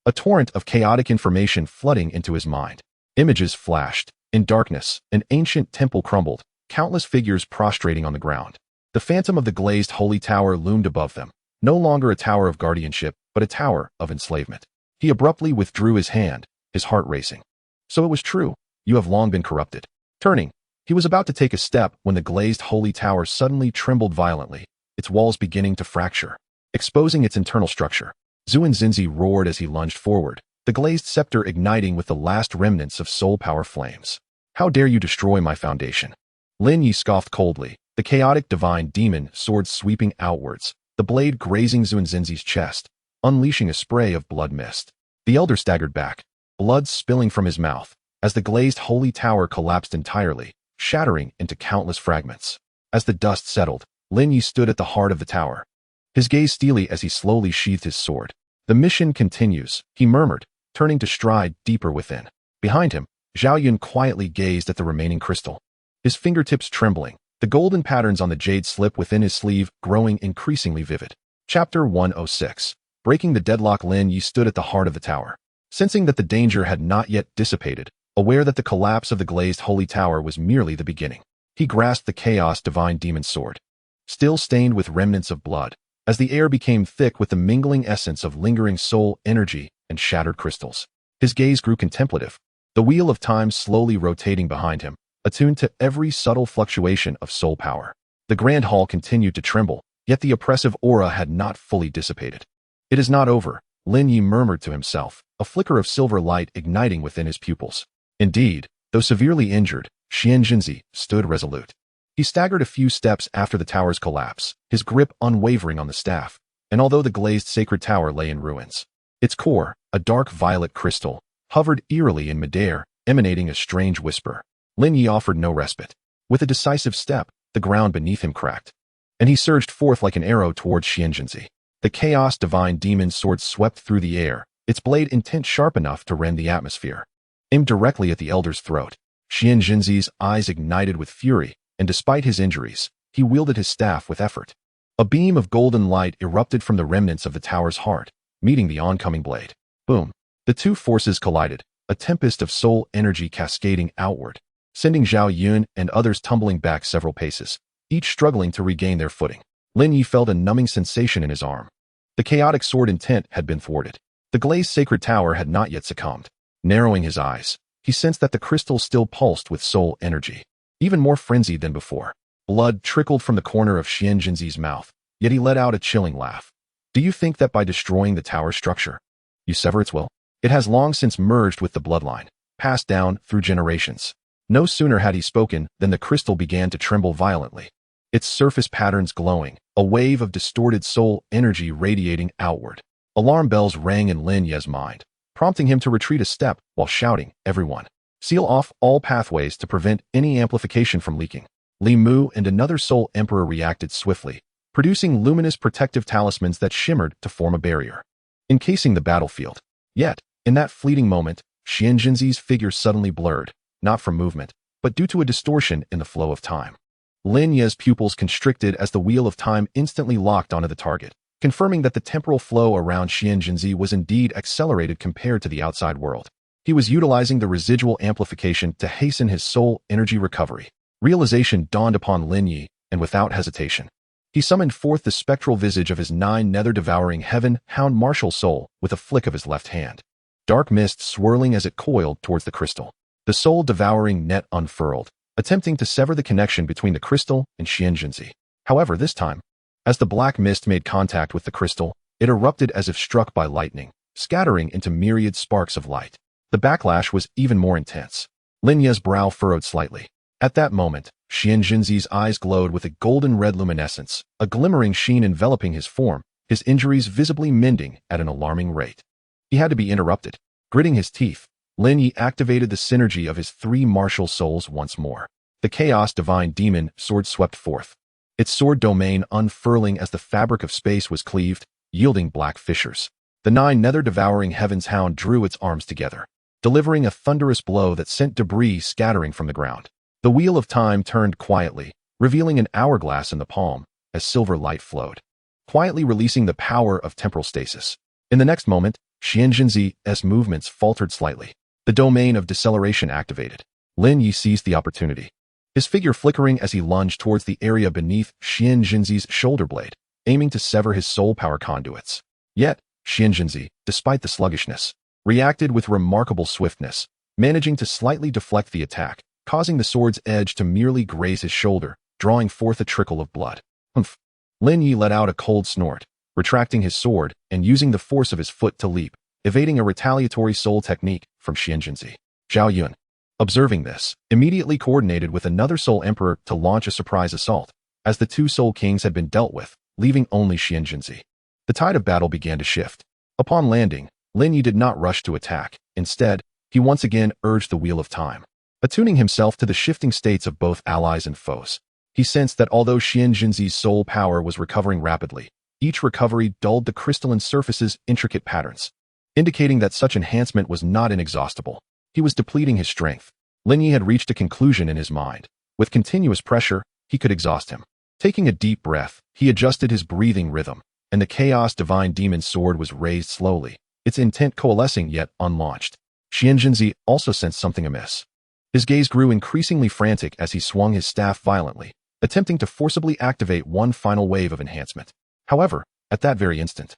A torrent of chaotic information flooding into his mind. Images flashed. In darkness, an ancient temple crumbled, countless figures prostrating on the ground. The phantom of the glazed holy tower loomed above them, no longer a tower of guardianship, but a tower of enslavement. He abruptly withdrew his hand, his heart racing. So it was true. You have long been corrupted. Turning, he was about to take a step when the glazed holy tower suddenly trembled violently, its walls beginning to fracture, exposing its internal structure. Zuinzinzi roared as he lunged forward, the glazed scepter igniting with the last remnants of soul power flames. How dare you destroy my foundation? Lin Ye scoffed coldly, the chaotic divine demon sword sweeping outwards, the blade grazing Zuinzinzi's chest, unleashing a spray of blood mist. The elder staggered back, blood spilling from his mouth, as the glazed holy tower collapsed entirely, shattering into countless fragments. As the dust settled, Lin Ye stood at the heart of the tower, his gaze steely as he slowly sheathed his sword. The mission continues, he murmured, turning to stride deeper within. Behind him, Zhao Yun quietly gazed at the remaining crystal, his fingertips trembling, the golden patterns on the jade slip within his sleeve growing increasingly vivid. Chapter 106. Breaking the deadlock. Lin Ye stood at the heart of the tower, sensing that the danger had not yet dissipated, aware that the collapse of the glazed holy tower was merely the beginning. He grasped the chaos divine demon sword, still stained with remnants of blood, as the air became thick with the mingling essence of lingering soul energy and shattered crystals. His gaze grew contemplative, the wheel of time slowly rotating behind him, attuned to every subtle fluctuation of soul power. The grand hall continued to tremble, yet the oppressive aura had not fully dissipated. It is not over, Lin Ye murmured to himself, a flicker of silver light igniting within his pupils. Indeed, though severely injured, Qian Renxue stood resolute. He staggered a few steps after the tower's collapse, his grip unwavering on the staff, and although the glazed sacred tower lay in ruins, its core, a dark violet crystal, hovered eerily in midair, emanating a strange whisper. Lin Ye offered no respite. With a decisive step, the ground beneath him cracked, and he surged forth like an arrow towards Qian Renxue. The chaos divine demon sword swept through the air, its blade intent sharp enough to rend the atmosphere. Aimed directly at the elder's throat, Qian Renxue's eyes ignited with fury, and despite his injuries, he wielded his staff with effort. A beam of golden light erupted from the remnants of the tower's heart, meeting the oncoming blade. Boom! The two forces collided, a tempest of soul energy cascading outward, sending Zhao Yun and others tumbling back several paces, each struggling to regain their footing. Lin Ye felt a numbing sensation in his arm. The chaotic sword intent had been thwarted. The glazed sacred tower had not yet succumbed. Narrowing his eyes, he sensed that the crystal still pulsed with soul energy, even more frenzied than before. Blood trickled from the corner of Qian Renxue's mouth, yet he let out a chilling laugh. Do you think that by destroying the tower's structure, you sever its will? It has long since merged with the bloodline, passed down through generations. No sooner had he spoken than the crystal began to tremble violently, its surface patterns glowing, a wave of distorted soul energy radiating outward. Alarm bells rang in Lin Ye's mind, prompting him to retreat a step while shouting, "Everyone, seal off all pathways to prevent any amplification from leaking." Li Mu and another Soul Emperor reacted swiftly, producing luminous protective talismans that shimmered to form a barrier, encasing the battlefield. Yet, in that fleeting moment, Qian Renxue's figure suddenly blurred, not from movement, but due to a distortion in the flow of time. Lin Ye's pupils constricted as the wheel of time instantly locked onto the target, confirming that the temporal flow around Qian Renxue was indeed accelerated compared to the outside world. He was utilizing the residual amplification to hasten his soul energy recovery. Realization dawned upon Lin Ye, and without hesitation, he summoned forth the spectral visage of his Nine Nether devouring heaven hound martial soul with a flick of his left hand. Dark mist swirling as it coiled towards the crystal. The soul devouring net unfurled, attempting to sever the connection between the crystal and Qian Renxue. However, this time, as the black mist made contact with the crystal, it erupted as if struck by lightning, scattering into myriad sparks of light. The backlash was even more intense. Lin Ye's brow furrowed slightly. At that moment, Qian Renxue's eyes glowed with a golden red luminescence, a glimmering sheen enveloping his form, his injuries visibly mending at an alarming rate. He had to be interrupted. Gritting his teeth, Lin Ye activated the synergy of his three martial souls once more. The chaos divine demon sword swept forth, its sword domain unfurling as the fabric of space was cleaved, yielding black fissures. The Nine Nether devouring heaven's hound drew its arms together, delivering a thunderous blow that sent debris scattering from the ground. The wheel of time turned quietly, revealing an hourglass in the palm as silver light flowed, quietly releasing the power of temporal stasis. In the next moment, Qian Renxue's movements faltered slightly. The domain of deceleration activated. Lin Ye seized the opportunity, his figure flickering as he lunged towards the area beneath Qian Renxue's shoulder blade, aiming to sever his soul power conduits. Yet, Qian Renxue, despite the sluggishness, reacted with remarkable swiftness, managing to slightly deflect the attack, causing the sword's edge to merely graze his shoulder, drawing forth a trickle of blood. Humph! Lin Ye let out a cold snort, retracting his sword and using the force of his foot to leap, evading a retaliatory soul technique from Qian Renxue. Zhao Yun, observing this, immediately coordinated with another Soul Emperor to launch a surprise assault, as the two Soul Kings had been dealt with, leaving only Qian Renxue. The tide of battle began to shift. Upon landing, Lin Ye did not rush to attack. Instead, he once again urged the wheel of time, attuning himself to the shifting states of both allies and foes. He sensed that although Qian Renxue's soul power was recovering rapidly, each recovery dulled the crystalline surface's intricate patterns, indicating that such enhancement was not inexhaustible. He was depleting his strength. Lin Ye had reached a conclusion in his mind. With continuous pressure, he could exhaust him. Taking a deep breath, he adjusted his breathing rhythm, and the Chaos Divine Demon Sword was raised slowly, its intent coalescing yet unlaunched. Qian Renxue also sensed something amiss. His gaze grew increasingly frantic as he swung his staff violently, attempting to forcibly activate one final wave of enhancement. However, at that very instant,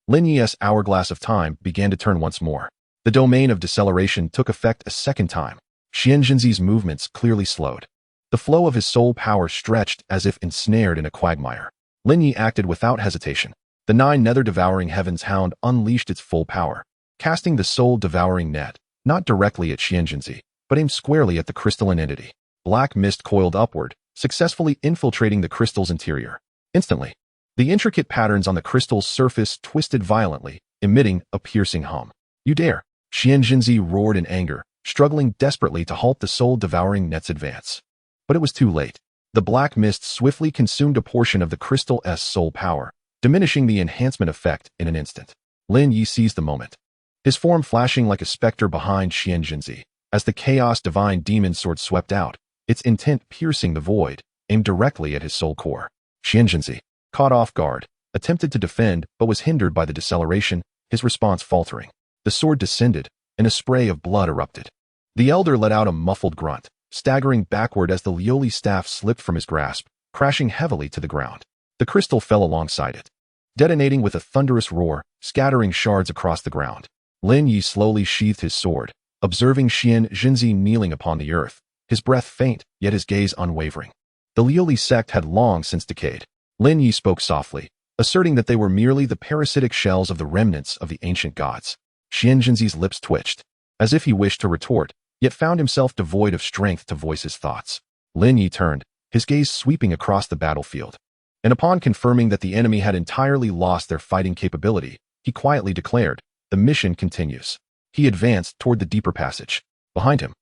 Lin Ye's hourglass of time began to turn once more. The domain of deceleration took effect a second time. Qian Renxue's movements clearly slowed. The flow of his soul power stretched as if ensnared in a quagmire. Lin Ye acted without hesitation. The Nine Nether Devouring Heaven's Hound unleashed its full power, casting the soul-devouring net, not directly at Qian Renxue, but aimed squarely at the crystalline entity. Black mist coiled upward, successfully infiltrating the crystal's interior. Instantly, the intricate patterns on the crystal's surface twisted violently, emitting a piercing hum. "You dare!" Qian Renxue roared in anger, struggling desperately to halt the soul-devouring net's advance. But it was too late. The black mist swiftly consumed a portion of the crystal's soul power, diminishing the enhancement effect in an instant. Lin Ye seized the moment, his form flashing like a specter behind Qian Renxue, as the Chaos Divine Demon Sword swept out, its intent piercing the void, aimed directly at his soul core. Qian Renxue, caught off guard, attempted to defend but was hindered by the deceleration, his response faltering. The sword descended, and a spray of blood erupted. The elder let out a muffled grunt, staggering backward as the Lioli staff slipped from his grasp, crashing heavily to the ground. The crystal fell alongside it, detonating with a thunderous roar, scattering shards across the ground. Lin Ye slowly sheathed his sword, observing Qian Renxue kneeling upon the earth, his breath faint, yet his gaze unwavering. The Lioli sect had long since decayed. Lin Ye spoke softly, asserting that they were merely the parasitic shells of the remnants of the ancient gods. Qian Renxue's lips twitched, as if he wished to retort, yet found himself devoid of strength to voice his thoughts. Lin Ye turned, his gaze sweeping across the battlefield. And upon confirming that the enemy had entirely lost their fighting capability, he quietly declared, "The mission continues." He advanced toward the deeper passage. Behind him,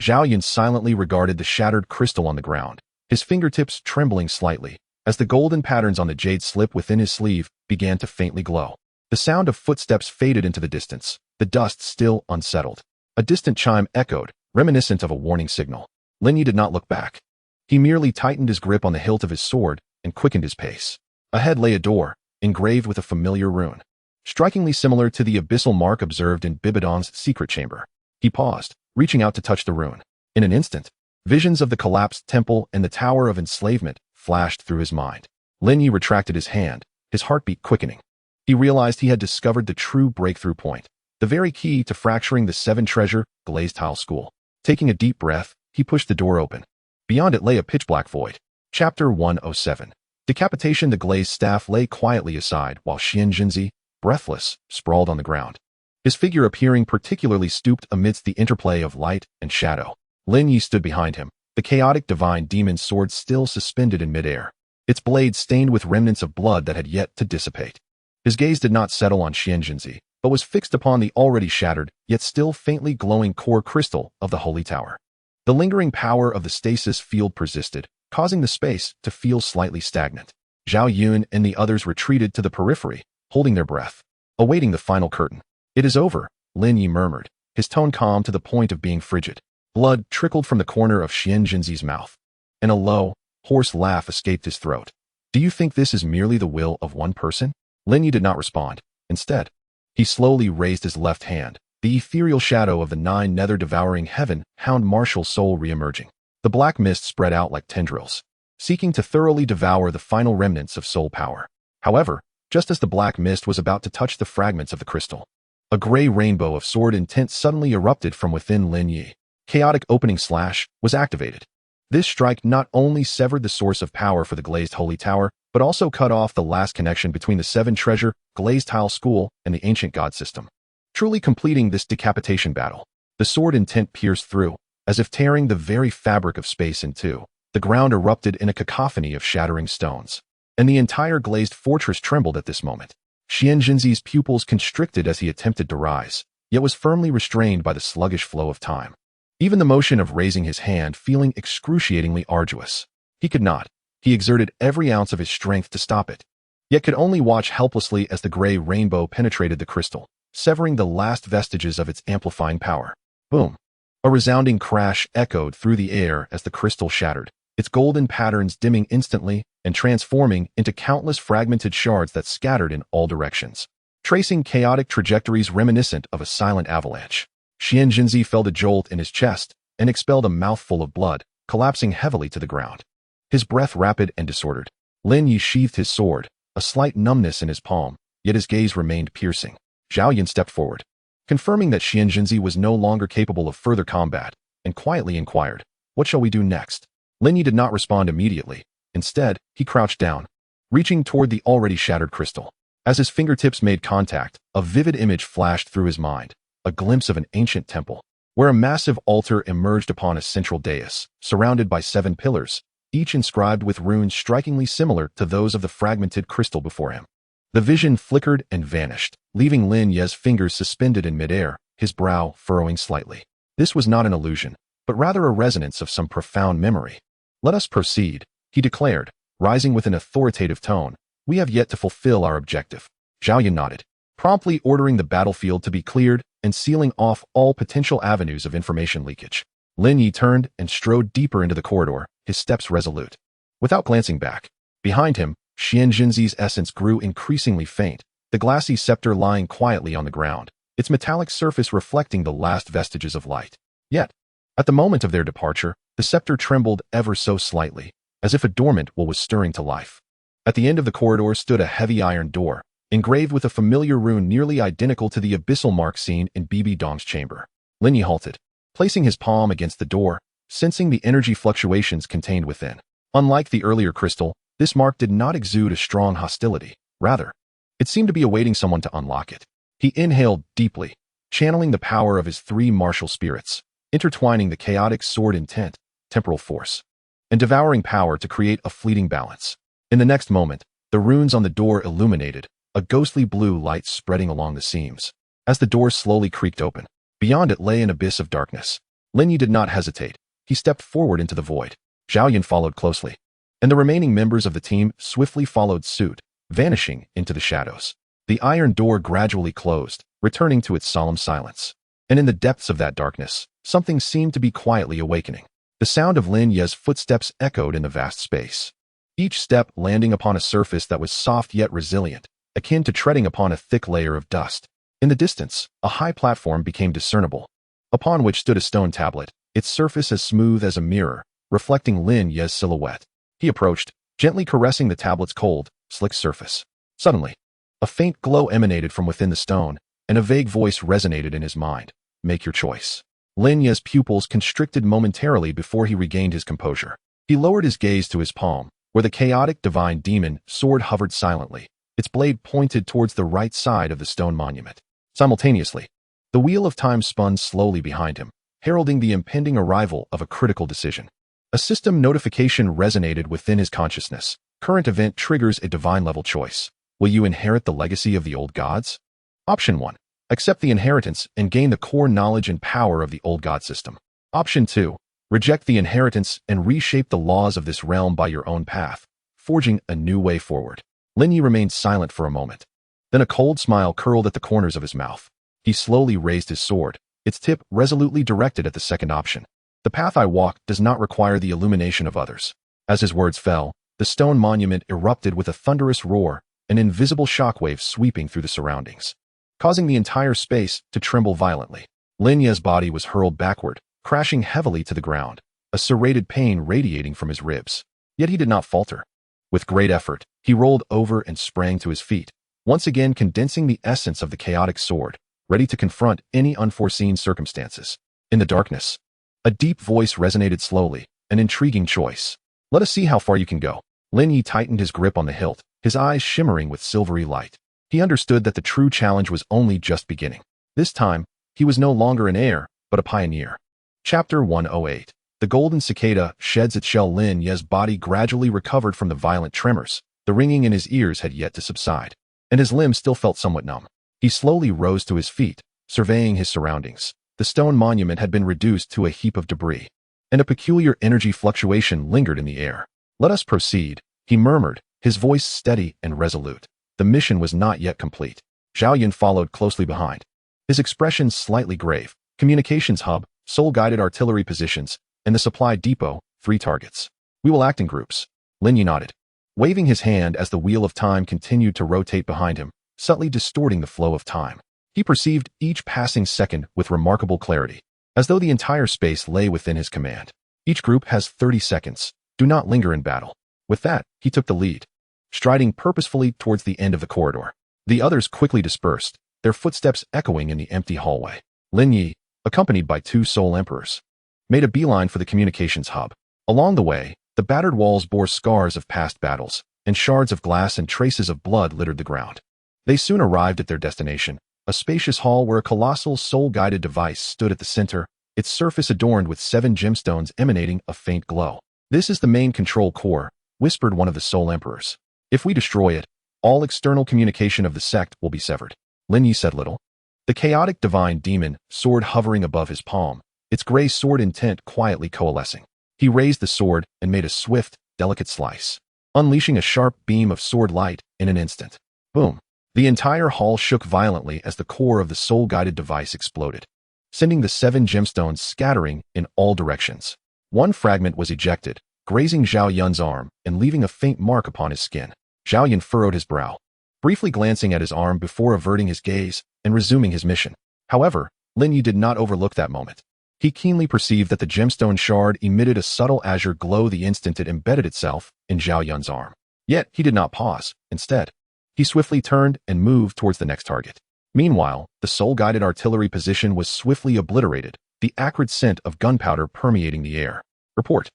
Zhao Yun silently regarded the shattered crystal on the ground, his fingertips trembling slightly, as the golden patterns on the jade slip within his sleeve began to faintly glow. The sound of footsteps faded into the distance, the dust still unsettled. A distant chime echoed, reminiscent of a warning signal. Lin Ye did not look back. He merely tightened his grip on the hilt of his sword and quickened his pace. Ahead lay a door, engraved with a familiar rune, strikingly similar to the abyssal mark observed in Bibi Dong's secret chamber. He paused, reaching out to touch the rune. In an instant, visions of the collapsed temple and the Tower of Enslavement flashed through his mind. Lin Ye retracted his hand, his heartbeat quickening. He realized he had discovered the true breakthrough point, the very key to fracturing the seven-treasure glazed tile school. Taking a deep breath, he pushed the door open. Beyond it lay a pitch-black void. Chapter 107. Decapitation. The glazed staff lay quietly aside while Qian Renxue, breathless, sprawled on the ground, his figure appearing particularly stooped amidst the interplay of light and shadow. Lin Ye stood behind him, the chaotic divine demon sword still suspended in midair, its blade stained with remnants of blood that had yet to dissipate. His gaze did not settle on Qian Renxue, but was fixed upon the already shattered, yet still faintly glowing core crystal of the Holy Tower. The lingering power of the stasis field persisted, causing the space to feel slightly stagnant. Zhao Yun and the others retreated to the periphery, holding their breath, awaiting the final curtain. "It is over," Lin Ye murmured, his tone calm to the point of being frigid. Blood trickled from the corner of Qian Renxue's mouth, and a low, hoarse laugh escaped his throat. Do you think this is merely the will of one person? Lin Ye did not respond. Instead, he slowly raised his left hand, the ethereal shadow of the Nine Nether devouring heaven hound martial soul re-emerging. The black mist spread out like tendrils, seeking to thoroughly devour the final remnants of soul power. However, just as the black mist was about to touch the fragments of the crystal, a gray rainbow of sword intent suddenly erupted from within Lin Ye. Chaotic opening slash was activated. This strike not only severed the source of power for the glazed holy tower, but also cut off the last connection between the seven treasure glazed tile school and the ancient god system. Truly completing this decapitation battle, the sword intent pierced through, as if tearing the very fabric of space in two. The ground erupted in a cacophony of shattering stones, and the entire glazed fortress trembled at this moment. Qian Renxue's pupils constricted as he attempted to rise, yet was firmly restrained by the sluggish flow of time. Even the motion of raising his hand feeling excruciatingly arduous. He could not. He exerted every ounce of his strength to stop it, yet could only watch helplessly as the gray rainbow penetrated the crystal, severing the last vestiges of its amplifying power. Boom! A resounding crash echoed through the air as the crystal shattered, its golden patterns dimming instantly and transforming into countless fragmented shards that scattered in all directions, tracing chaotic trajectories reminiscent of a silent avalanche. Qian Renxue felt a jolt in his chest and expelled a mouthful of blood, collapsing heavily to the ground. His breath rapid and disordered. Lin Ye sheathed his sword, a slight numbness in his palm, yet his gaze remained piercing. Zhao Yan stepped forward, confirming that Qian Renxue was no longer capable of further combat, and quietly inquired, "What shall we do next?" Lin Ye did not respond immediately. Instead, he crouched down, reaching toward the already shattered crystal. As his fingertips made contact, a vivid image flashed through his mind, a glimpse of an ancient temple, where a massive altar emerged upon a central dais, surrounded by 7 pillars, each inscribed with runes strikingly similar to those of the fragmented crystal before him. The vision flickered and vanished, leaving Lin Ye's fingers suspended in midair, his brow furrowing slightly. This was not an illusion, but rather a resonance of some profound memory. "Let us proceed," he declared, rising with an authoritative tone. "We have yet to fulfill our objective." Zhao Yan nodded, promptly ordering the battlefield to be cleared and sealing off all potential avenues of information leakage. Lin Ye turned and strode deeper into the corridor, his steps resolute. Without glancing back, behind him, Qian Renxue's essence grew increasingly faint, the glassy scepter lying quietly on the ground, its metallic surface reflecting the last vestiges of light. Yet, at the moment of their departure, the scepter trembled ever so slightly, as if a dormant will was stirring to life. At the end of the corridor stood a heavy iron door, engraved with a familiar rune nearly identical to the abyssal mark seen in Bibi Dong's chamber. Lin Ye halted, placing his palm against the door, sensing the energy fluctuations contained within. Unlike the earlier crystal, this mark did not exude a strong hostility. Rather, it seemed to be awaiting someone to unlock it. He inhaled deeply, channeling the power of his 3 martial spirits, intertwining the chaotic sword intent, temporal force, and devouring power to create a fleeting balance. In the next moment, the runes on the door illuminated, a ghostly blue light spreading along the seams. As the door slowly creaked open, beyond it lay an abyss of darkness. Lin Ye did not hesitate. He stepped forward into the void. Zhao Yan followed closely, and the remaining members of the team swiftly followed suit, vanishing into the shadows. The iron door gradually closed, returning to its solemn silence. And in the depths of that darkness, something seemed to be quietly awakening. The sound of Lin Ye's footsteps echoed in the vast space, each step landing upon a surface that was soft yet resilient, akin to treading upon a thick layer of dust. In the distance, a high platform became discernible, upon which stood a stone tablet, its surface as smooth as a mirror, reflecting Lin Ye's silhouette. He approached, gently caressing the tablet's cold, slick surface. Suddenly, a faint glow emanated from within the stone, and a vague voice resonated in his mind. "Make your choice." Lin Ye's pupils constricted momentarily before he regained his composure. He lowered his gaze to his palm, where the chaotic divine demon sword hovered silently, its blade pointed towards the right side of the stone monument. Simultaneously, the wheel of time spun slowly behind him, heralding the impending arrival of a critical decision. A system notification resonated within his consciousness. Current event triggers a divine-level choice. Will you inherit the legacy of the old gods? Option 1. Accept the inheritance and gain the core knowledge and power of the old god system. Option 2. Reject the inheritance and reshape the laws of this realm by your own path, forging a new way forward. Lin Ye remained silent for a moment. Then a cold smile curled at the corners of his mouth. He slowly raised his sword, its tip resolutely directed at the second option. The path I walk does not require the illumination of others. As his words fell, the stone monument erupted with a thunderous roar, an invisible shockwave sweeping through the surroundings, causing the entire space to tremble violently. Lin Ye's body was hurled backward, crashing heavily to the ground, a serrated pain radiating from his ribs. Yet he did not falter. With great effort, he rolled over and sprang to his feet, once again condensing the essence of the chaotic sword, ready to confront any unforeseen circumstances. In the darkness, a deep voice resonated slowly, an intriguing choice. Let us see how far you can go. Lin Ye tightened his grip on the hilt, his eyes shimmering with silvery light. He understood that the true challenge was only just beginning. This time, he was no longer an heir, but a pioneer. Chapter 108. The golden cicada sheds its shell. Lin Ye's body gradually recovered from the violent tremors. The ringing in his ears had yet to subside, and his limbs still felt somewhat numb. He slowly rose to his feet, surveying his surroundings. The stone monument had been reduced to a heap of debris, and a peculiar energy fluctuation lingered in the air. Let us proceed, he murmured, his voice steady and resolute. The mission was not yet complete. Zhao Yun followed closely behind, his expression slightly grave. Communications hub, soul-guided artillery positions, and the supply depot, 3 targets. We will act in groups. Lin Ye nodded, waving his hand as the wheel of time continued to rotate behind him, subtly distorting the flow of time. He perceived each passing second with remarkable clarity, as though the entire space lay within his command. Each group has 30 seconds. Do not linger in battle. With that, he took the lead, striding purposefully towards the end of the corridor. The others quickly dispersed, their footsteps echoing in the empty hallway. Lin Ye, accompanied by 2 soul emperors, made a beeline for the communications hub. Along the way, the battered walls bore scars of past battles, and shards of glass and traces of blood littered the ground. They soon arrived at their destination, a spacious hall where a colossal soul-guided device stood at the center, its surface adorned with 7 gemstones emanating a faint glow. This is the main control core, whispered one of the soul emperors. If we destroy it, all external communication of the sect will be severed. Lin Ye said little. The chaotic divine demon, sword hovering above his palm, its gray sword intent quietly coalescing. He raised the sword and made a swift, delicate slice, unleashing a sharp beam of sword light in an instant. Boom! The entire hall shook violently as the core of the soul-guided device exploded, sending the 7 gemstones scattering in all directions. One fragment was ejected, grazing Zhao Yun's arm and leaving a faint mark upon his skin. Zhao Yun furrowed his brow, briefly glancing at his arm before averting his gaze and resuming his mission. However, Lin Ye did not overlook that moment. He keenly perceived that the gemstone shard emitted a subtle azure glow the instant it embedded itself in Zhao Yun's arm. Yet, he did not pause. Instead, he swiftly turned and moved towards the next target. Meanwhile, the soul-guided artillery position was swiftly obliterated, the acrid scent of gunpowder permeating the air. Report.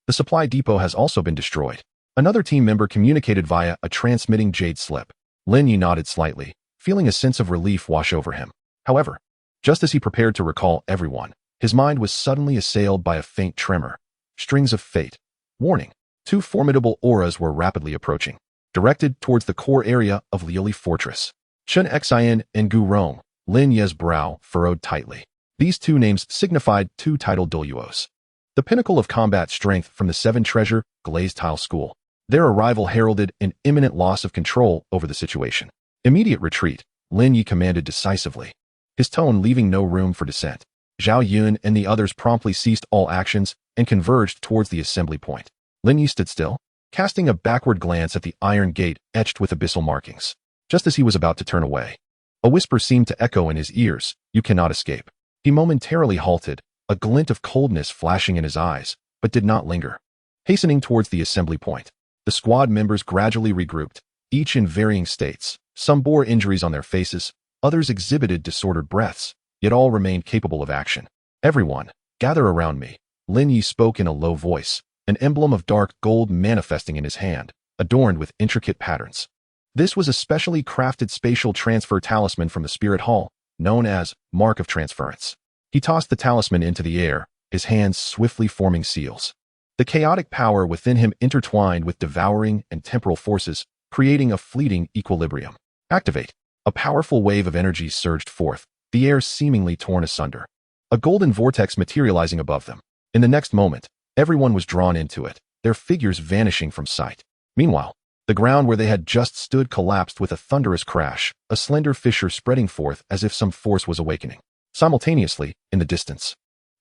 The supply depot has also been destroyed. Another team member communicated via a transmitting jade slip. Lin Ye nodded slightly, feeling a sense of relief wash over him. However, just as he prepared to recall everyone, his mind was suddenly assailed by a faint tremor. Strings of fate. Warning. 2 formidable auras were rapidly approaching, directed towards the core area of Liuli Fortress. Chen Xian and Gu Rong. Lin Ye's brow furrowed tightly. These 2 names signified 2 titled Douluos, the pinnacle of combat strength from the 7 treasure glazed tile school. Their arrival heralded an imminent loss of control over the situation. Immediate retreat, Lin Ye commanded decisively, his tone leaving no room for dissent. Zhao Yun and the others promptly ceased all actions and converged towards the assembly point. Lin Ye stood still, casting a backward glance at the iron gate etched with abyssal markings. Just as he was about to turn away, a whisper seemed to echo in his ears, "You cannot escape." He momentarily halted, a glint of coldness flashing in his eyes, but did not linger. Hastening towards the assembly point, the squad members gradually regrouped, each in varying states. Some bore injuries on their faces, others exhibited disordered breaths, yet all remained capable of action. "Everyone, gather around me," Lin Ye spoke in a low voice, an emblem of dark gold manifesting in his hand, adorned with intricate patterns. This was a specially crafted spatial transfer talisman from the Spirit Hall, known as Mark of Transference. He tossed the talisman into the air, his hands swiftly forming seals. The chaotic power within him intertwined with devouring and temporal forces, creating a fleeting equilibrium. Activate. A powerful wave of energy surged forth, the air seemingly torn asunder, a golden vortex materializing above them. In the next moment, everyone was drawn into it, their figures vanishing from sight. Meanwhile, the ground where they had just stood collapsed with a thunderous crash, a slender fissure spreading forth as if some force was awakening. Simultaneously, in the distance,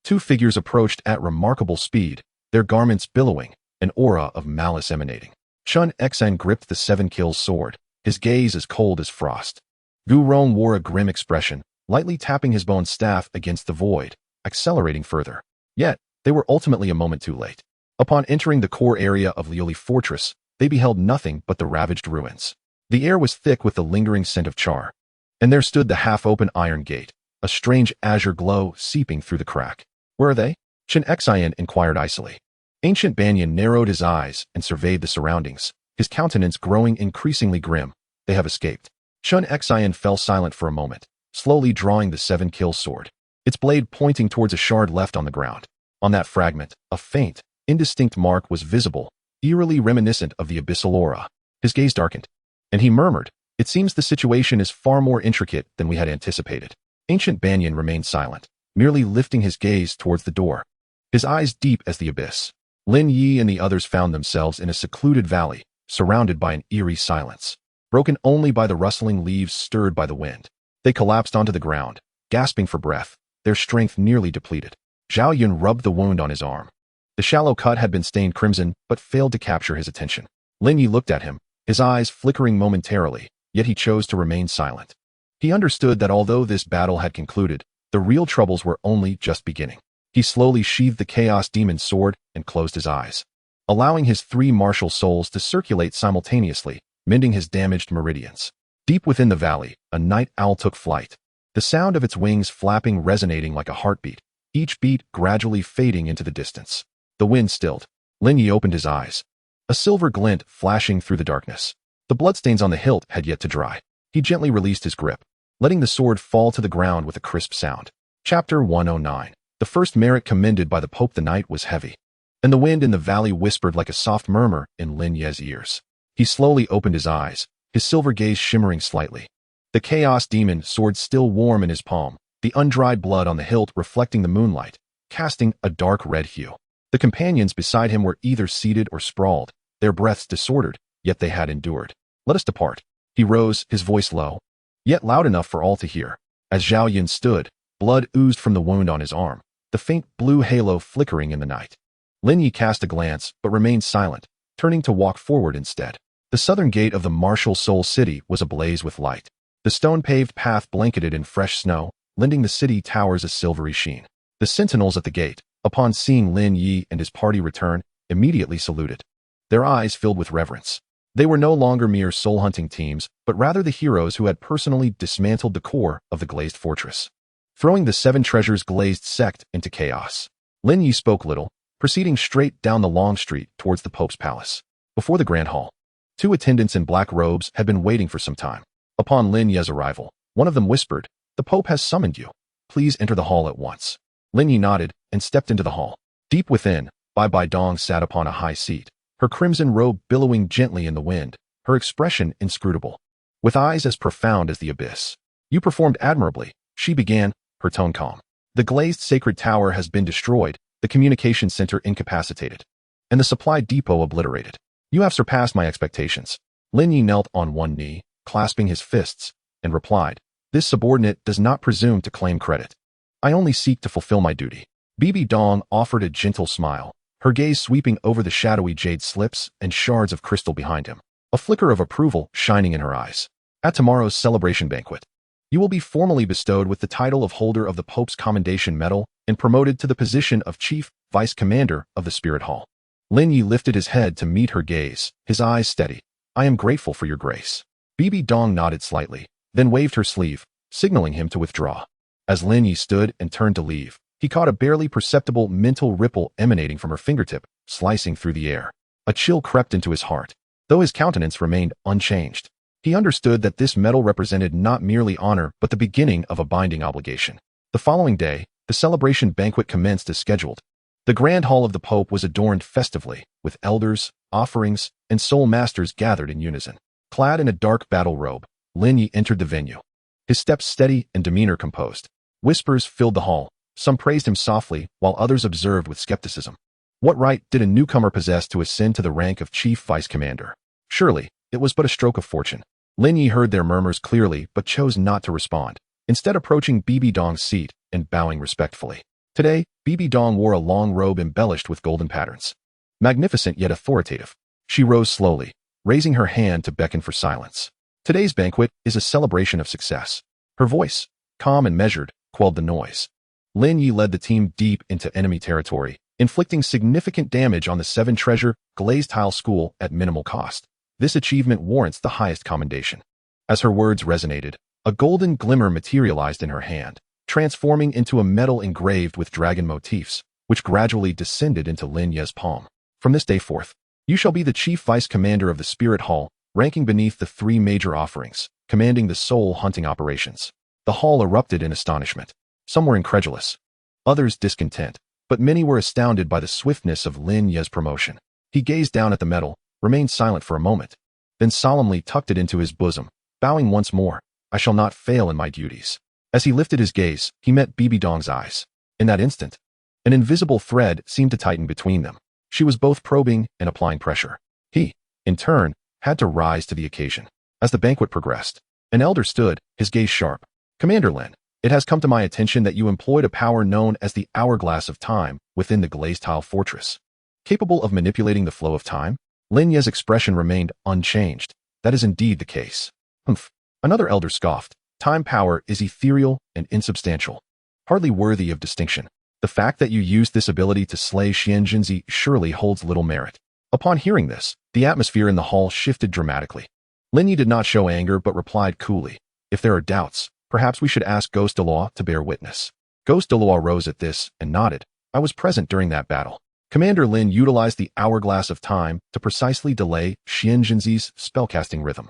two figures approached at remarkable speed, their garments billowing, an aura of malice emanating. Qian Renxue gripped the 7 kills sword, his gaze as cold as frost. Gu Rong wore a grim expression, lightly tapping his bone staff against the void, accelerating further. Yet, they were ultimately a moment too late. Upon entering the core area of Liuli Fortress, they beheld nothing but the ravaged ruins. The air was thick with the lingering scent of char. And there stood the half-open iron gate, a strange azure glow seeping through the crack. Where are they? Qian Renxue inquired icily. Ancient Banyan narrowed his eyes and surveyed the surroundings, his countenance growing increasingly grim. They have escaped. Qian Renxue fell silent for a moment, slowly drawing the 7-kill sword, its blade pointing towards a shard left on the ground. On that fragment, a faint, indistinct mark was visible, eerily reminiscent of the abyssal aura. His gaze darkened, and he murmured, "It seems the situation is far more intricate than we had anticipated." Ancient Banyan remained silent, merely lifting his gaze towards the door, his eyes deep as the abyss. Lin Ye and the others found themselves in a secluded valley, surrounded by an eerie silence, broken only by the rustling leaves stirred by the wind. They collapsed onto the ground, gasping for breath, their strength nearly depleted. Zhao Yun rubbed the wound on his arm. The shallow cut had been stained crimson, but failed to capture his attention. Lin Ye looked at him, his eyes flickering momentarily, yet he chose to remain silent. He understood that although this battle had concluded, the real troubles were only just beginning. He slowly sheathed the Chaos Demon's sword and closed his eyes, allowing his 3 martial souls to circulate simultaneously, mending his damaged meridians. Deep within the valley, a night owl took flight, the sound of its wings flapping resonating like a heartbeat, each beat gradually fading into the distance. The wind stilled. Lin Ye opened his eyes, a silver glint flashing through the darkness. The bloodstains on the hilt had yet to dry. He gently released his grip, letting the sword fall to the ground with a crisp sound. Chapter 109. The first merit commended by the Pope. The night was heavy, and the wind in the valley whispered like a soft murmur in Lin Ye's ears. He slowly opened his eyes, his silver gaze shimmering slightly. The Chaos Demon sword still warm in his palm, the undried blood on the hilt reflecting the moonlight, casting a dark red hue. The companions beside him were either seated or sprawled, their breaths disordered, yet they had endured. "Let us depart." He rose, his voice low, yet loud enough for all to hear. As Zhao Yun stood, blood oozed from the wound on his arm, the faint blue halo flickering in the night. Lin Ye cast a glance, but remained silent, turning to walk forward instead. The southern gate of the martial Soul City was ablaze with light. The stone-paved path blanketed in fresh snow, lending the city towers a silvery sheen. The sentinels at the gate, upon seeing Lin Ye and his party return, immediately saluted, their eyes filled with reverence. They were no longer mere soul-hunting teams, but rather the heroes who had personally dismantled the core of the glazed fortress, throwing the 7 treasures glazed sect into chaos. Lin Ye spoke little, proceeding straight down the long street towards the Pope's palace. Before the Grand Hall, 2 attendants in black robes had been waiting for some time. Upon Lin Ye's arrival, one of them whispered, "The Pope has summoned you. Please enter the hall at once." Lin Ye nodded and stepped into the hall. Deep within, Bibi Dong sat upon a high seat, her crimson robe billowing gently in the wind, her expression inscrutable, with eyes as profound as the abyss. "You performed admirably," she began, her tone calm. "The glazed sacred tower has been destroyed, the communication center incapacitated, and the supply depot obliterated. You have surpassed my expectations." Lin Ye knelt on one knee, clasping his fists, and replied, "This subordinate does not presume to claim credit. I only seek to fulfill my duty." Bibi Dong offered a gentle smile, her gaze sweeping over the shadowy jade slips and shards of crystal behind him, a flicker of approval shining in her eyes. "At tomorrow's celebration banquet, you will be formally bestowed with the title of holder of the Pope's Commendation Medal and promoted to the position of Chief Vice Commander of the Spirit Hall." Lin Ye lifted his head to meet her gaze, his eyes steady. "I am grateful for your grace." Bibi Dong nodded slightly, then waved her sleeve, signaling him to withdraw. As Lin Ye stood and turned to leave, he caught a barely perceptible mental ripple emanating from her fingertip, slicing through the air. A chill crept into his heart, though his countenance remained unchanged. He understood that this medal represented not merely honor but the beginning of a binding obligation. The following day, the celebration banquet commenced as scheduled. The grand hall of the Pope was adorned festively, with elders, offerings, and soul masters gathered in unison. Clad in a dark battle robe, Lin Ye entered the venue, his steps steady and demeanor composed. Whispers filled the hall. Some praised him softly, while others observed with skepticism. What right did a newcomer possess to ascend to the rank of Chief Vice Commander? Surely, it was but a stroke of fortune. Lin Ye heard their murmurs clearly but chose not to respond. instead approaching Bibi Dong's seat and bowing respectfully. Today, Bibi Dong wore a long robe embellished with golden patterns. Magnificent yet authoritative. She rose slowly, raising her hand to beckon for silence. Today's banquet is a celebration of success. Her voice, calm and measured, quelled the noise. Lin Ye led the team deep into enemy territory, inflicting significant damage on the 7-treasure glazed tile school at minimal cost. This achievement warrants the highest commendation. As her words resonated, a golden glimmer materialized in her hand, transforming into a medal engraved with dragon motifs, which gradually descended into Lin Ye's palm. From this day forth, you shall be the chief vice commander of the Spirit Hall, ranking beneath the 3 major offerings, commanding the soul hunting operations. The hall erupted in astonishment. Some were incredulous, others discontent, but many were astounded by the swiftness of Lin Ye's promotion. He gazed down at the medal, remained silent for a moment, then solemnly tucked it into his bosom, bowing once more. I shall not fail in my duties. As he lifted his gaze, he met Bibi Dong's eyes. In that instant, an invisible thread seemed to tighten between them. She was both probing and applying pressure. He, in turn, had to rise to the occasion. As the banquet progressed, an elder stood, his gaze sharp. Commander Lin, it has come to my attention that you employed a power known as the Hourglass of Time within the glazed tile fortress. Capable of manipulating the flow of time? Lin Ye's expression remained unchanged. That is indeed the case. Humph. Another elder scoffed. Time power is ethereal and insubstantial, hardly worthy of distinction. The fact that you used this ability to slay Qian Renxue surely holds little merit. Upon hearing this, the atmosphere in the hall shifted dramatically. Lin Ye did not show anger but replied coolly, if there are doubts, perhaps we should ask Ghost Douluo to bear witness. Ghost Douluo rose at this and nodded. I was present during that battle. Commander Lin utilized the Hourglass of Time to precisely delay Qian Renxue's spellcasting rhythm.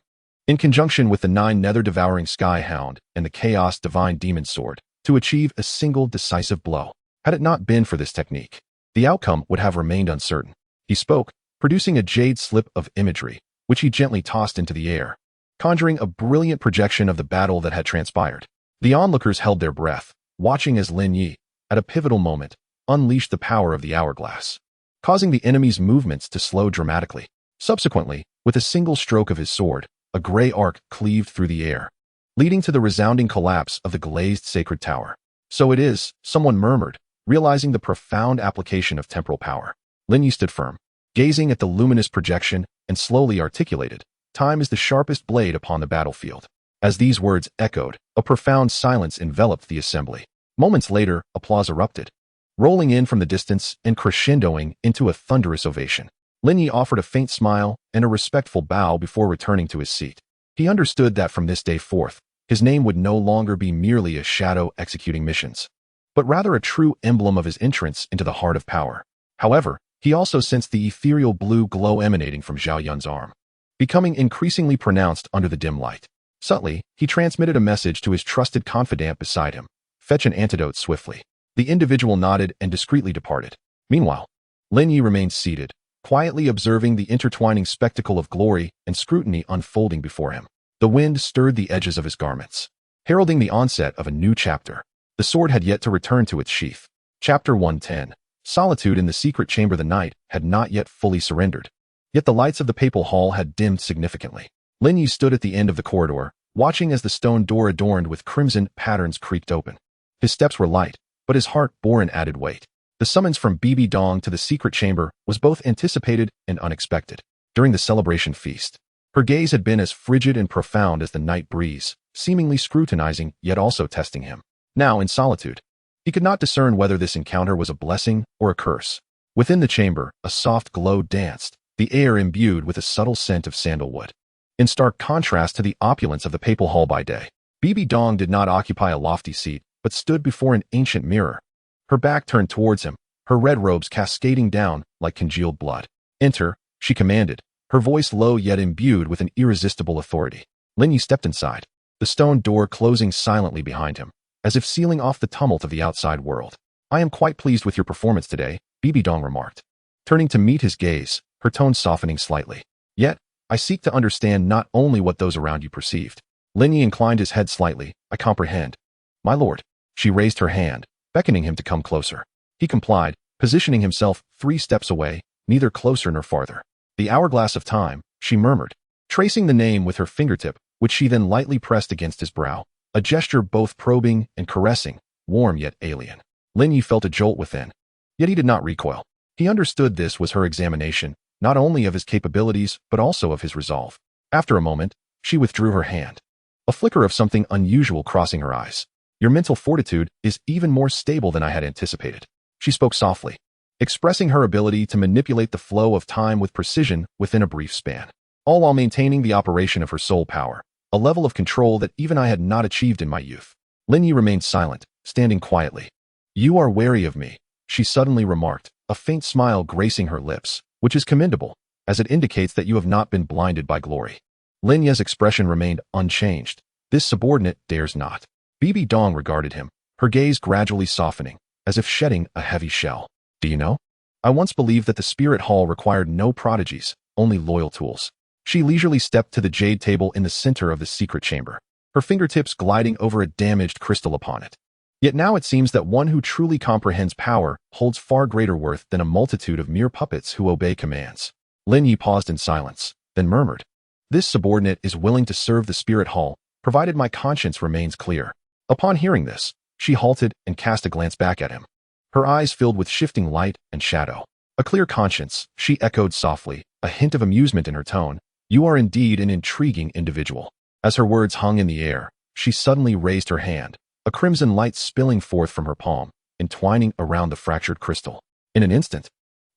In conjunction with the 9 Nether Devouring Skyhound and the Chaos Divine Demon Sword, to achieve a single decisive blow. Had it not been for this technique, the outcome would have remained uncertain. He spoke, producing a jade slip of imagery, which he gently tossed into the air, conjuring a brilliant projection of the battle that had transpired. The onlookers held their breath, watching as Lin Ye, at a pivotal moment, unleashed the power of the hourglass, causing the enemy's movements to slow dramatically. Subsequently, with a single stroke of his sword, a gray arc cleaved through the air, leading to the resounding collapse of the glazed sacred tower. So it is, someone murmured, realizing the profound application of temporal power. Lin Ye stood firm, gazing at the luminous projection, and slowly articulated, time is the sharpest blade upon the battlefield. As these words echoed, a profound silence enveloped the assembly. Moments later, applause erupted, rolling in from the distance and crescendoing into a thunderous ovation. Lin Ye offered a faint smile and a respectful bow before returning to his seat. He understood that from this day forth, his name would no longer be merely a shadow executing missions, but rather a true emblem of his entrance into the heart of power. However, he also sensed the ethereal blue glow emanating from Zhao Yun's arm, becoming increasingly pronounced under the dim light. Subtly, he transmitted a message to his trusted confidant beside him. Fetch an antidote swiftly. The individual nodded and discreetly departed. Meanwhile, Lin Ye remained seated, quietly observing the intertwining spectacle of glory and scrutiny unfolding before him. The wind stirred the edges of his garments, heralding the onset of a new chapter. The sword had yet to return to its sheath. Chapter 110. Solitude in the secret chamber. The night had not yet fully surrendered, yet the lights of the papal hall had dimmed significantly. Lin Ye stood at the end of the corridor, watching as the stone door adorned with crimson patterns creaked open. His steps were light, but his heart bore an added weight. The summons from Bibi Dong to the secret chamber was both anticipated and unexpected. During the celebration feast, her gaze had been as frigid and profound as the night breeze, seemingly scrutinizing yet also testing him. Now, in solitude, he could not discern whether this encounter was a blessing or a curse. Within the chamber, a soft glow danced, the air imbued with a subtle scent of sandalwood. In stark contrast to the opulence of the papal hall by day, Bibi Dong did not occupy a lofty seat, but stood before an ancient mirror, her back turned towards him, her red robes cascading down like congealed blood. Enter, she commanded, her voice low yet imbued with an irresistible authority. Lin Ye stepped inside, the stone door closing silently behind him, as if sealing off the tumult of the outside world. I am quite pleased with your performance today, Bibi Dong remarked, turning to meet his gaze, her tone softening slightly. Yet, I seek to understand not only what those around you perceived. Lin Ye inclined his head slightly. I comprehend. My lord. She raised her hand, beckoning him to come closer. He complied, positioning himself 3 steps away, neither closer nor farther. The hourglass of time, she murmured, tracing the name with her fingertip, which she then lightly pressed against his brow. a gesture both probing and caressing, warm yet alien. Lin Ye felt a jolt within, yet he did not recoil. He understood this was her examination, not only of his capabilities, but also of his resolve. After a moment, she withdrew her hand, a flicker of something unusual crossing her eyes. Your mental fortitude is even more stable than I had anticipated. She spoke softly, expressing her ability to manipulate the flow of time with precision within a brief span, all while maintaining the operation of her soul power, a level of control that even I had not achieved in my youth. Lin Ye remained silent, standing quietly. You are wary of me, she suddenly remarked, a faint smile gracing her lips, which is commendable, as it indicates that you have not been blinded by glory. Lin Ye's expression remained unchanged. This subordinate dares not. Bibi Dong regarded him, her gaze gradually softening, as if shedding a heavy shell. Do you know? I once believed that the spirit hall required no prodigies, only loyal tools. She leisurely stepped to the jade table in the center of the secret chamber, her fingertips gliding over a damaged crystal upon it. Yet now it seems that one who truly comprehends power holds far greater worth than a multitude of mere puppets who obey commands. Lin Ye paused in silence, then murmured, This subordinate is willing to serve the spirit hall, provided my conscience remains clear. Upon hearing this, she halted and cast a glance back at him, her eyes filled with shifting light and shadow. A clear conscience, she echoed softly, a hint of amusement in her tone. You are indeed an intriguing individual. As her words hung in the air, she suddenly raised her hand, a crimson light spilling forth from her palm, entwining around the fractured crystal. In an instant,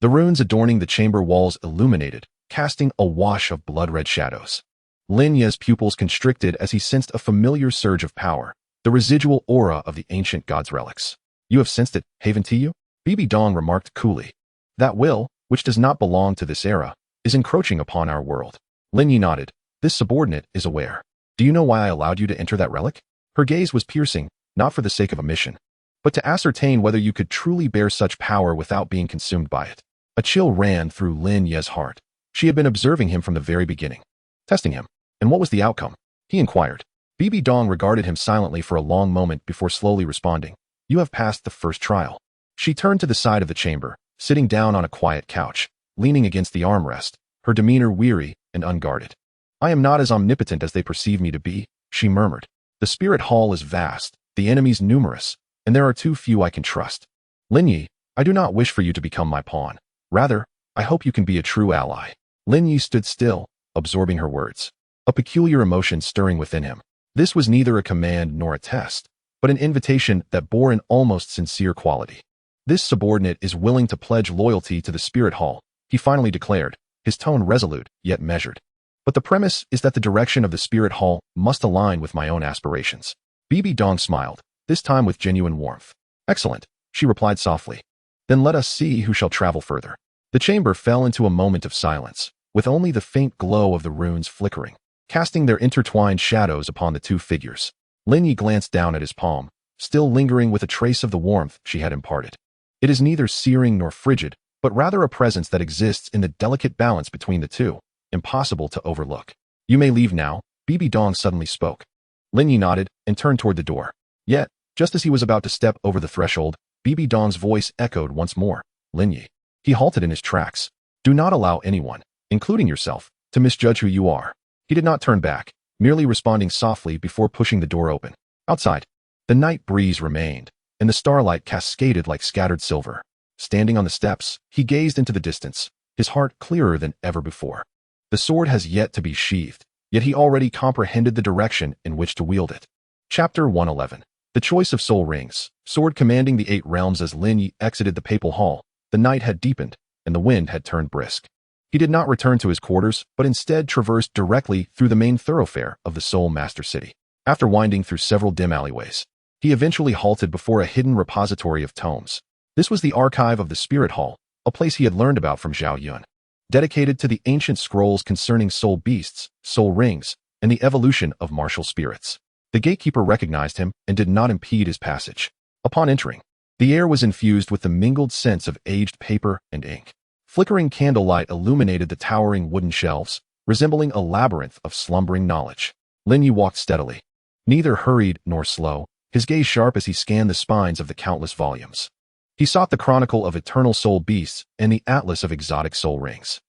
the runes adorning the chamber walls illuminated, casting a wash of blood-red shadows. Lin Ye's pupils constricted as he sensed a familiar surge of power, the residual aura of the ancient god's relics. You have sensed it, haven't you? Bibi Dong remarked coolly. That will, which does not belong to this era, is encroaching upon our world. Lin Ye nodded. This subordinate is aware. Do you know why I allowed you to enter that relic? Her gaze was piercing, not for the sake of a mission, but to ascertain whether you could truly bear such power without being consumed by it. A chill ran through Lin Ye's heart. She had been observing him from the very beginning, testing him. And what was the outcome? He inquired. Bibi Dong regarded him silently for a long moment before slowly responding. You have passed the first trial. She turned to the side of the chamber, sitting down on a quiet couch, leaning against the armrest, her demeanor weary and unguarded. I am not as omnipotent as they perceive me to be, she murmured. The spirit hall is vast, the enemies numerous, and there are too few I can trust. Lin Ye, I do not wish for you to become my pawn. Rather, I hope you can be a true ally. Lin Ye stood still, absorbing her words, a peculiar emotion stirring within him. This was neither a command nor a test, but an invitation that bore an almost sincere quality. This subordinate is willing to pledge loyalty to the spirit hall, he finally declared, his tone resolute yet measured. But the premise is that the direction of the spirit hall must align with my own aspirations. Bibi Dong smiled, this time with genuine warmth. Excellent, she replied softly. Then let us see who shall travel further. The chamber fell into a moment of silence, with only the faint glow of the runes flickering, casting their intertwined shadows upon the two figures. Lin Ye glanced down at his palm, still lingering with a trace of the warmth she had imparted. It is neither searing nor frigid, but rather a presence that exists in the delicate balance between the two, impossible to overlook. You may leave now, Bibi Dong suddenly spoke. Lin Ye nodded and turned toward the door. Yet, just as he was about to step over the threshold, Bibi Dong's voice echoed once more. Lin Ye. He halted in his tracks. Do not allow anyone, including yourself, to misjudge who you are. He did not turn back, merely responding softly before pushing the door open. Outside, the night breeze remained, and the starlight cascaded like scattered silver. Standing on the steps, he gazed into the distance, his heart clearer than ever before. The sword has yet to be sheathed, yet he already comprehended the direction in which to wield it. Chapter 111. The Choice of Soul Rings. Sword commanding the 8 realms. As Lin Ye exited the papal hall, the night had deepened, and the wind had turned brisk. He did not return to his quarters, but instead traversed directly through the main thoroughfare of the Soul Master City. After winding through several dim alleyways, he eventually halted before a hidden repository of tomes. This was the archive of the Spirit Hall, a place he had learned about from Zhao Yun, dedicated to the ancient scrolls concerning soul beasts, soul rings, and the evolution of martial spirits. The gatekeeper recognized him and did not impede his passage. Upon entering, the air was infused with the mingled scents of aged paper and ink. Flickering candlelight illuminated the towering wooden shelves, resembling a labyrinth of slumbering knowledge. Lin Ye walked steadily, neither hurried nor slow, his gaze sharp as he scanned the spines of the countless volumes. He sought the Chronicle of Eternal Soul Beasts and the Atlas of Exotic Soul Rings,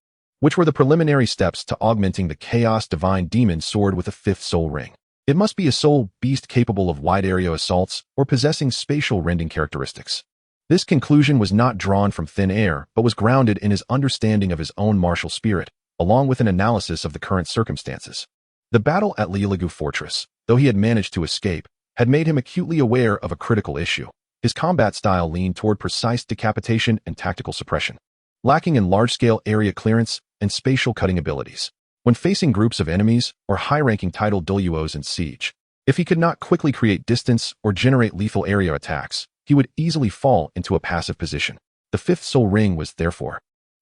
which were the preliminary steps to augmenting the Chaos Divine Demon Sword with a 5th soul ring. It must be a soul beast capable of wide-area assaults or possessing spatial rending characteristics. This conclusion was not drawn from thin air, but was grounded in his understanding of his own martial spirit, along with an analysis of the current circumstances. The battle at Lilagu Fortress, though he had managed to escape, had made him acutely aware of a critical issue. His combat style leaned toward precise decapitation and tactical suppression, lacking in large-scale area clearance and spatial cutting abilities. When facing groups of enemies or high-ranking titled Douluos in siege, if he could not quickly create distance or generate lethal area attacks, he would easily fall into a passive position. The fifth soul ring was, therefore,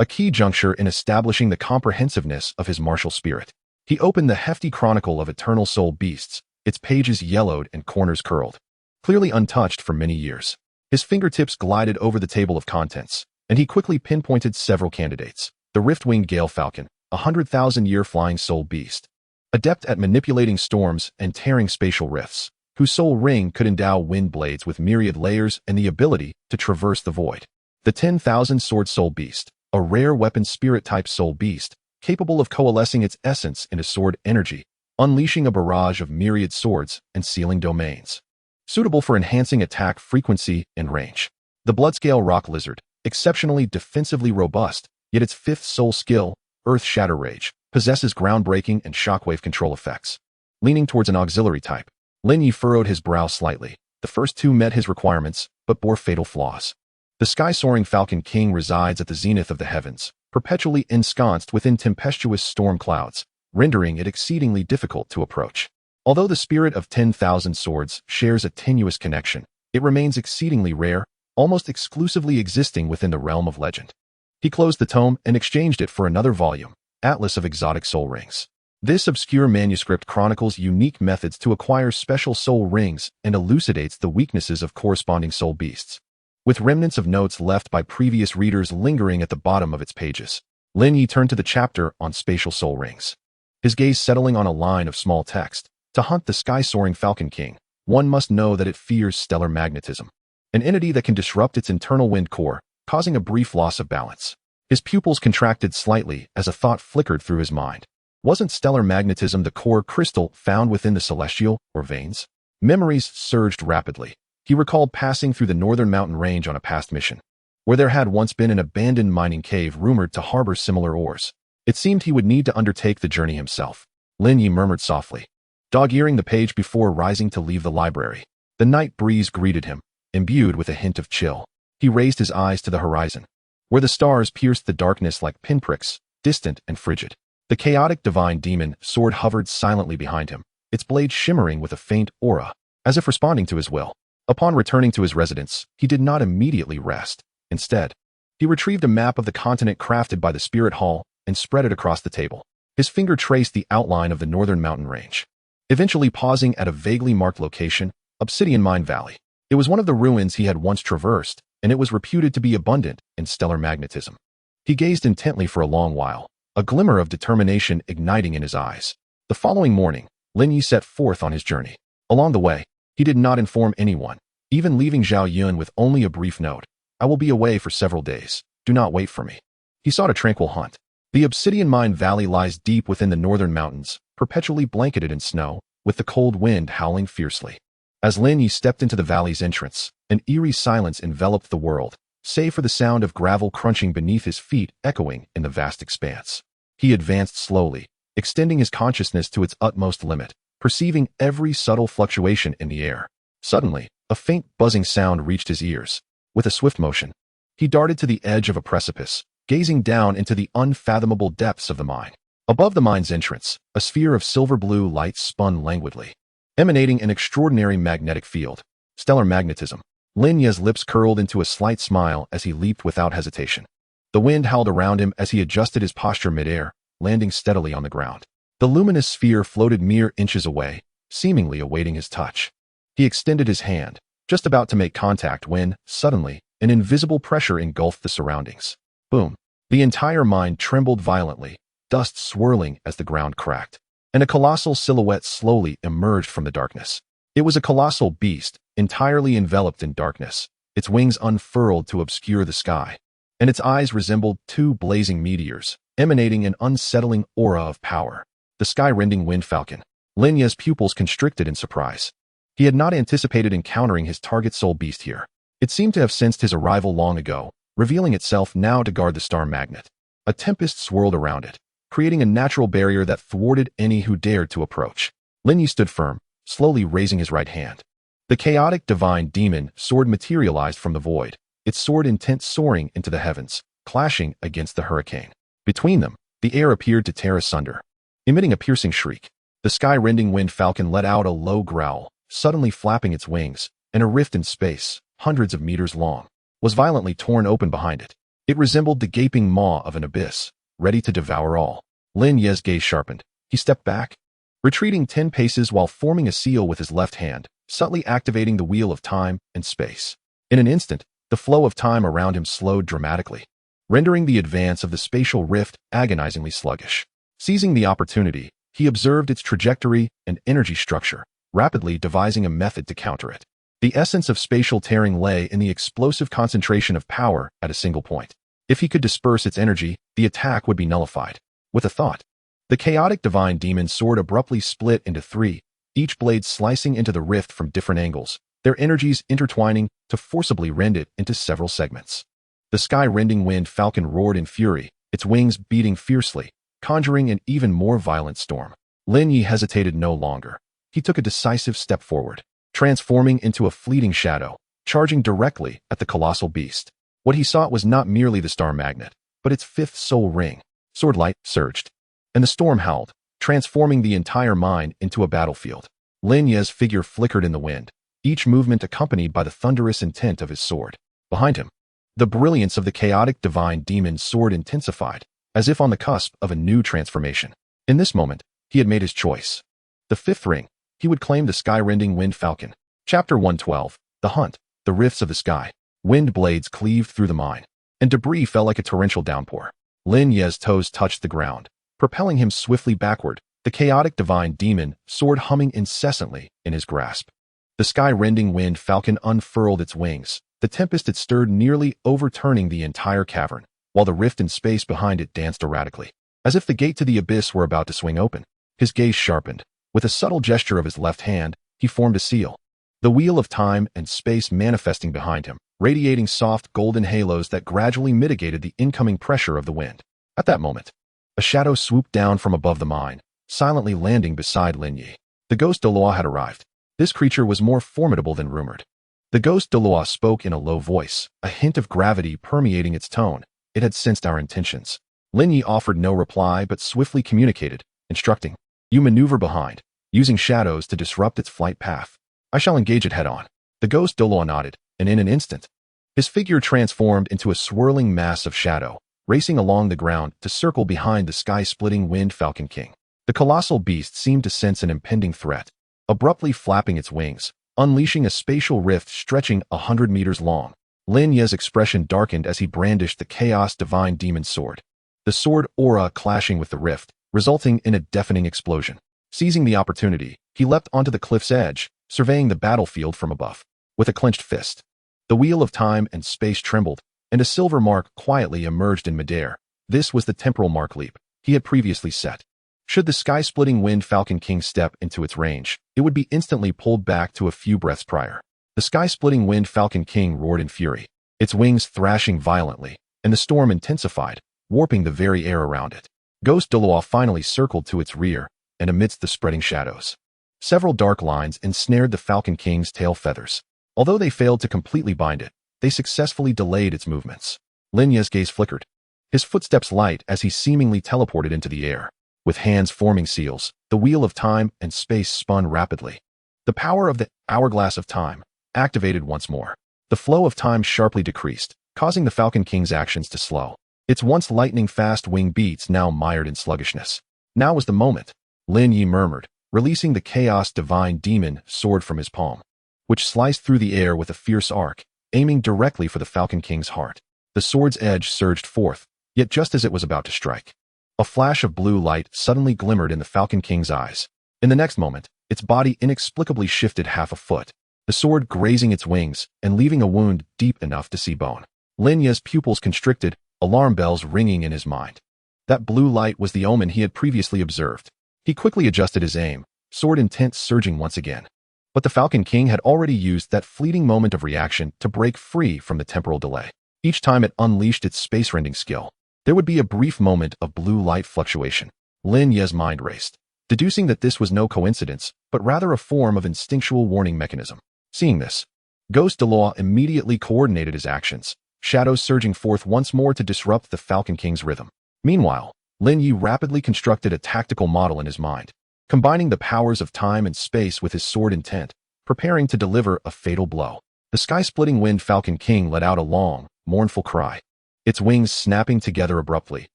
a key juncture in establishing the comprehensiveness of his martial spirit. He opened the hefty chronicle of eternal soul beasts, its pages yellowed and corners curled, clearly untouched for many years. His fingertips glided over the table of contents, and he quickly pinpointed several candidates. The rift-winged Gale Falcon, a 100,000-year flying soul beast, adept at manipulating storms and tearing spatial rifts, whose soul ring could endow wind blades with myriad layers and the ability to traverse the void. The 10,000 sword soul beast, a rare weapon spirit-type soul beast, capable of coalescing its essence into sword energy, unleashing a barrage of myriad swords and sealing domains, suitable for enhancing attack frequency and range. The Bloodscale Rock Lizard, exceptionally defensively robust, yet its fifth soul skill, Earth Shatter Rage, possesses groundbreaking and shockwave control effects. Leaning towards an auxiliary type, Lin Ye furrowed his brow slightly. The first two met his requirements, but bore fatal flaws. The sky-soaring Falcon King resides at the zenith of the heavens, perpetually ensconced within tempestuous storm clouds, rendering it exceedingly difficult to approach. Although the spirit of 10,000 swords shares a tenuous connection, it remains exceedingly rare, almost exclusively existing within the realm of legend. He closed the tome and exchanged it for another volume, Atlas of Exotic Soul Rings. This obscure manuscript chronicles unique methods to acquire special soul rings and elucidates the weaknesses of corresponding soul beasts. With remnants of notes left by previous readers lingering at the bottom of its pages, Lin Ye turned to the chapter on spatial soul rings. His gaze settling on a line of small text. To hunt the sky-soaring Falcon King, one must know that it fears stellar magnetism, an entity that can disrupt its internal wind core, causing a brief loss of balance. His pupils contracted slightly as a thought flickered through his mind. Wasn't stellar magnetism the core crystal found within the celestial, or veins? Memories surged rapidly. He recalled passing through the northern mountain range on a past mission, where there had once been an abandoned mining cave rumored to harbor similar ores. It seemed he would need to undertake the journey himself. Lin Ye murmured softly, dog-earing the page before rising to leave the library. The night breeze greeted him, imbued with a hint of chill. He raised his eyes to the horizon, where the stars pierced the darkness like pinpricks, distant and frigid. The chaotic divine demon sword hovered silently behind him, its blade shimmering with a faint aura, as if responding to his will. Upon returning to his residence, he did not immediately rest. Instead, he retrieved a map of the continent crafted by the Spirit Hall and spread it across the table. His finger traced the outline of the northern mountain range, eventually pausing at a vaguely marked location, Obsidian Mine Valley. It was one of the ruins he had once traversed, and it was reputed to be abundant in stellar magnetism. He gazed intently for a long while, a glimmer of determination igniting in his eyes. The following morning, Lin Ye set forth on his journey. Along the way, he did not inform anyone, even leaving Zhao Yun with only a brief note. I will be away for several days. Do not wait for me. He sought a tranquil hunt. The Obsidian Mine Valley lies deep within the northern mountains, perpetually blanketed in snow, with the cold wind howling fiercely. As Lin Ye stepped into the valley's entrance, an eerie silence enveloped the world, save for the sound of gravel crunching beneath his feet echoing in the vast expanse. He advanced slowly, extending his consciousness to its utmost limit, perceiving every subtle fluctuation in the air. Suddenly, a faint buzzing sound reached his ears. With a swift motion, he darted to the edge of a precipice, gazing down into the unfathomable depths of the mine. Above the mine's entrance, a sphere of silver-blue light spun languidly, emanating an extraordinary magnetic field. Stellar magnetism. Lin Ye's lips curled into a slight smile as he leaped without hesitation. The wind howled around him as he adjusted his posture midair, landing steadily on the ground. The luminous sphere floated mere inches away, seemingly awaiting his touch. He extended his hand, just about to make contact when, suddenly, an invisible pressure engulfed the surroundings. Boom. The entire mine trembled violently, dust swirling as the ground cracked, and a colossal silhouette slowly emerged from the darkness. It was a colossal beast, entirely enveloped in darkness, its wings unfurled to obscure the sky, and its eyes resembled two blazing meteors, emanating an unsettling aura of power. The sky-rending wind falcon. Lin Ye's pupils constricted in surprise. He had not anticipated encountering his target soul beast here. It seemed to have sensed his arrival long ago, revealing itself now to guard the star magnet. A tempest swirled around it, creating a natural barrier that thwarted any who dared to approach. Lin Ye stood firm, slowly raising his right hand. The chaotic divine demon sword materialized from the void, its sword intent soaring into the heavens, clashing against the hurricane. Between them, the air appeared to tear asunder. Emitting a piercing shriek, the sky-rending wind falcon let out a low growl, suddenly flapping its wings, and a rift in space, hundreds of meters long, was violently torn open behind it. It resembled the gaping maw of an abyss, ready to devour all. Lin Ye's gaze sharpened. He stepped back, retreating 10 paces while forming a seal with his left hand, subtly activating the wheel of time and space. In an instant, the flow of time around him slowed dramatically, rendering the advance of the spatial rift agonizingly sluggish. Seizing the opportunity, he observed its trajectory and energy structure, rapidly devising a method to counter it. The essence of spatial tearing lay in the explosive concentration of power at a single point. If he could disperse its energy, the attack would be nullified. With a thought, the chaotic divine demon sword abruptly split into 3, each blade slicing into the rift from different angles, their energies intertwining to forcibly rend it into several segments. The sky-rending wind falcon roared in fury, its wings beating fiercely, conjuring an even more violent storm. Lin Ye hesitated no longer. He took a decisive step forward, transforming into a fleeting shadow, charging directly at the colossal beast. What he sought was not merely the star magnet, but its 5th soul ring. Swordlight surged, and the storm howled, transforming the entire mine into a battlefield. Lin Ye's figure flickered in the wind, each movement accompanied by the thunderous intent of his sword. Behind him, the brilliance of the chaotic divine demon's sword intensified, as if on the cusp of a new transformation. In this moment, he had made his choice. The 5th ring, he would claim the sky-rending wind falcon. Chapter 112, The Hunt, the rifts of the sky. Wind blades cleaved through the mine, and debris fell like a torrential downpour. Lin Ye's toes touched the ground, propelling him swiftly backward, the chaotic divine demon sword humming incessantly in his grasp. The sky-rending wind falcon unfurled its wings, the tempest it stirred nearly overturning the entire cavern, while the rift in space behind it danced erratically, as if the gate to the abyss were about to swing open. His gaze sharpened. With a subtle gesture of his left hand, he formed a seal, the wheel of time and space manifesting behind him, radiating soft golden halos that gradually mitigated the incoming pressure of the wind. At that moment, a shadow swooped down from above the mine, silently landing beside Lin Ye. The ghost Douluo had arrived. This creature was more formidable than rumored. The ghost Douluo spoke in a low voice, a hint of gravity permeating its tone. It had sensed our intentions. Lin Ye offered no reply but swiftly communicated, instructing, "You maneuver behind, using shadows to disrupt its flight path. I shall engage it head-on." The ghost Douluo nodded, and in an instant, his figure transformed into a swirling mass of shadow, racing along the ground to circle behind the sky-splitting wind falcon king. The colossal beast seemed to sense an impending threat, abruptly flapping its wings, unleashing a spatial rift stretching 100 meters long. Lin Ye's expression darkened as he brandished the chaos divine demon sword, the sword aura clashing with the rift, resulting in a deafening explosion. Seizing the opportunity, he leapt onto the cliff's edge, surveying the battlefield from above. With a clenched fist, the wheel of time and space trembled, and a silver mark quietly emerged in midair. This was the temporal mark leap he had previously set. Should the sky-splitting wind falcon king step into its range, it would be instantly pulled back to a few breaths prior. The sky-splitting wind falcon king roared in fury, its wings thrashing violently, and the storm intensified, warping the very air around it. Ghost Douluo finally circled to its rear, and amidst the spreading shadows, several dark lines ensnared the falcon king's tail feathers. Although they failed to completely bind it, they successfully delayed its movements. Lin Ye's gaze flickered, his footsteps light as he seemingly teleported into the air. With hands forming seals, the wheel of time and space spun rapidly. The power of the hourglass of time activated once more. The flow of time sharply decreased, causing the Falcon King's actions to slow. Its once lightning-fast wing beats now mired in sluggishness. Now was the moment, Lin Ye murmured, releasing the chaos divine demon sword from his palm, which sliced through the air with a fierce arc, aiming directly for the Falcon King's heart. The sword's edge surged forth, yet just as it was about to strike, a flash of blue light suddenly glimmered in the Falcon King's eyes. In the next moment, its body inexplicably shifted half a foot, the sword grazing its wings and leaving a wound deep enough to see bone. Lin Ye's pupils constricted, alarm bells ringing in his mind. That blue light was the omen he had previously observed. He quickly adjusted his aim, sword intent surging once again. But the Falcon King had already used that fleeting moment of reaction to break free from the temporal delay. Each time it unleashed its space-rending skill, there would be a brief moment of blue light fluctuation. Lin Ye's mind raced, deducing that this was no coincidence, but rather a form of instinctual warning mechanism. Seeing this, Ghost Douluo immediately coordinated his actions, shadows surging forth once more to disrupt the Falcon King's rhythm. Meanwhile, Lin Ye rapidly constructed a tactical model in his mind, combining the powers of time and space with his sword intent, preparing to deliver a fatal blow. The sky-splitting wind Falcon King let out a long, mournful cry, its wings snapping together abruptly,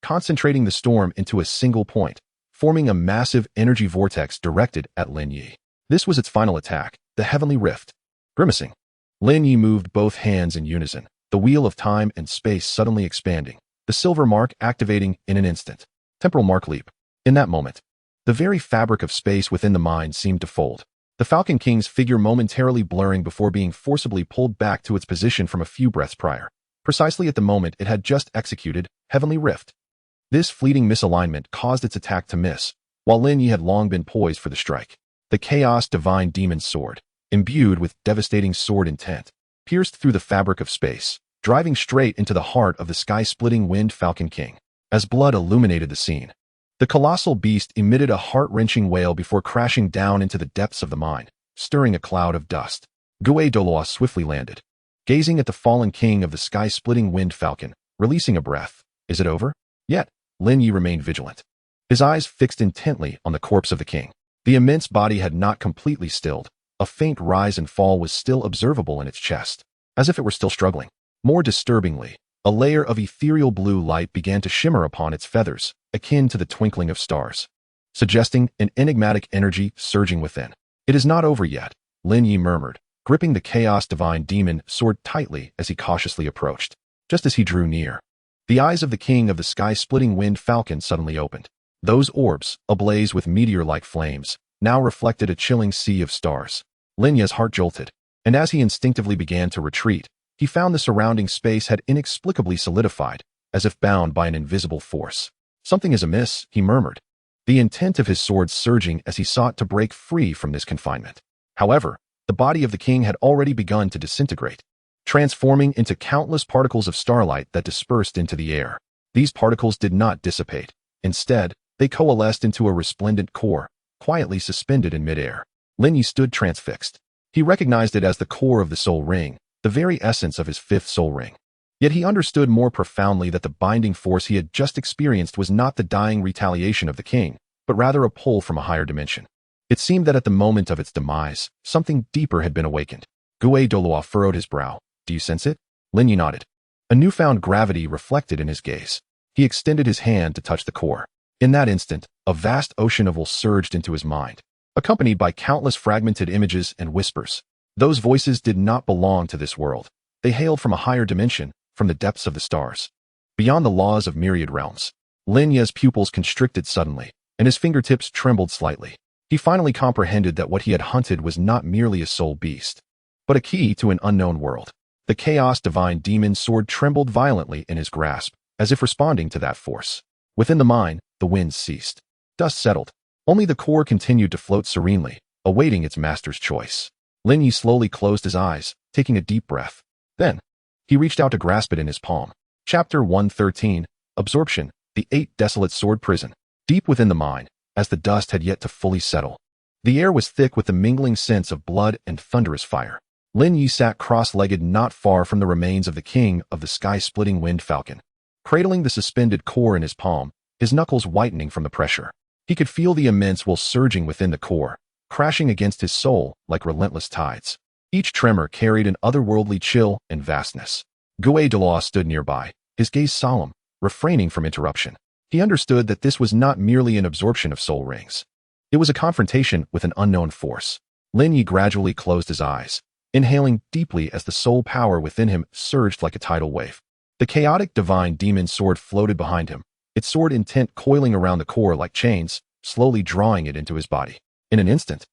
concentrating the storm into a single point, forming a massive energy vortex directed at Lin Ye. This was its final attack, the Heavenly Rift. Grimacing, Lin Ye moved both hands in unison, the wheel of time and space suddenly expanding, the silver mark activating in an instant. Temporal mark leap. In that moment, the very fabric of space within the mind seemed to fold, the Falcon King's figure momentarily blurring before being forcibly pulled back to its position from a few breaths prior, precisely at the moment it had just executed Heavenly Rift. This fleeting misalignment caused its attack to miss, while Lin Ye had long been poised for the strike. The Chaos Divine Demon's sword, imbued with devastating sword intent, pierced through the fabric of space, driving straight into the heart of the sky-splitting wind Falcon King. As blood illuminated the scene, the colossal beast emitted a heart-wrenching wail before crashing down into the depths of the mine, stirring a cloud of dust. Douluo swiftly landed, gazing at the fallen king of the sky-splitting wind Falcon, releasing a breath. Is it over? Yet, Lin Ye remained vigilant, his eyes fixed intently on the corpse of the king. The immense body had not completely stilled. A faint rise and fall was still observable in its chest, as if it were still struggling. More disturbingly, a layer of ethereal blue light began to shimmer upon its feathers, akin to the twinkling of stars, suggesting an enigmatic energy surging within. It is not over yet, Lin Ye murmured, gripping the Chaos Divine Demon sword tightly as he cautiously approached. Just as he drew near, the eyes of the king of the sky-splitting wind Falcon suddenly opened. Those orbs, ablaze with meteor-like flames, now reflected a chilling sea of stars. Lin Ye's heart jolted, and as he instinctively began to retreat, he found the surrounding space had inexplicably solidified, as if bound by an invisible force. Something is amiss, he murmured, the intent of his sword surging as he sought to break free from this confinement. However, the body of the king had already begun to disintegrate, transforming into countless particles of starlight that dispersed into the air. These particles did not dissipate. Instead, they coalesced into a resplendent core, quietly suspended in midair. Lin Ye stood transfixed. He recognized it as the core of the soul ring, the very essence of his fifth soul ring. Yet he understood more profoundly that the binding force he had just experienced was not the dying retaliation of the king, but rather a pull from a higher dimension. It seemed that at the moment of its demise, something deeper had been awakened. Douluo furrowed his brow. Do you sense it? Lin Ye nodded. A newfound gravity reflected in his gaze. He extended his hand to touch the core. In that instant, a vast ocean of will surged into his mind, accompanied by countless fragmented images and whispers. Those voices did not belong to this world. They hailed from a higher dimension, from the depths of the stars. Beyond the laws of myriad realms. Lin Ye's pupils constricted suddenly, and his fingertips trembled slightly. He finally comprehended that what he had hunted was not merely a soul beast, but a key to an unknown world. The Chaos Divine Demon sword trembled violently in his grasp, as if responding to that force. Within the mine, the winds ceased. Dust settled. Only the core continued to float serenely, awaiting its master's choice. Lin Ye slowly closed his eyes, taking a deep breath. Then, he reached out to grasp it in his palm. Chapter 113, Absorption, the 8 Desolate Sword Prison. Deep within the mine, as the dust had yet to fully settle, the air was thick with the mingling scents of blood and thunderous fire. Lin Ye sat cross-legged not far from the remains of the king of the sky-splitting wind Falcon. Cradling the suspended core in his palm, his knuckles whitening from the pressure, he could feel the immense will surging within the core, crashing against his soul like relentless tides. Each tremor carried an otherworldly chill and vastness. Douluo stood nearby, his gaze solemn, refraining from interruption. He understood that this was not merely an absorption of soul rings. It was a confrontation with an unknown force. Lin Ye gradually closed his eyes, inhaling deeply as the soul power within him surged like a tidal wave. The chaotic divine demon sword floated behind him, its sword intent coiling around the core like chains, slowly drawing it into his body. In an instant,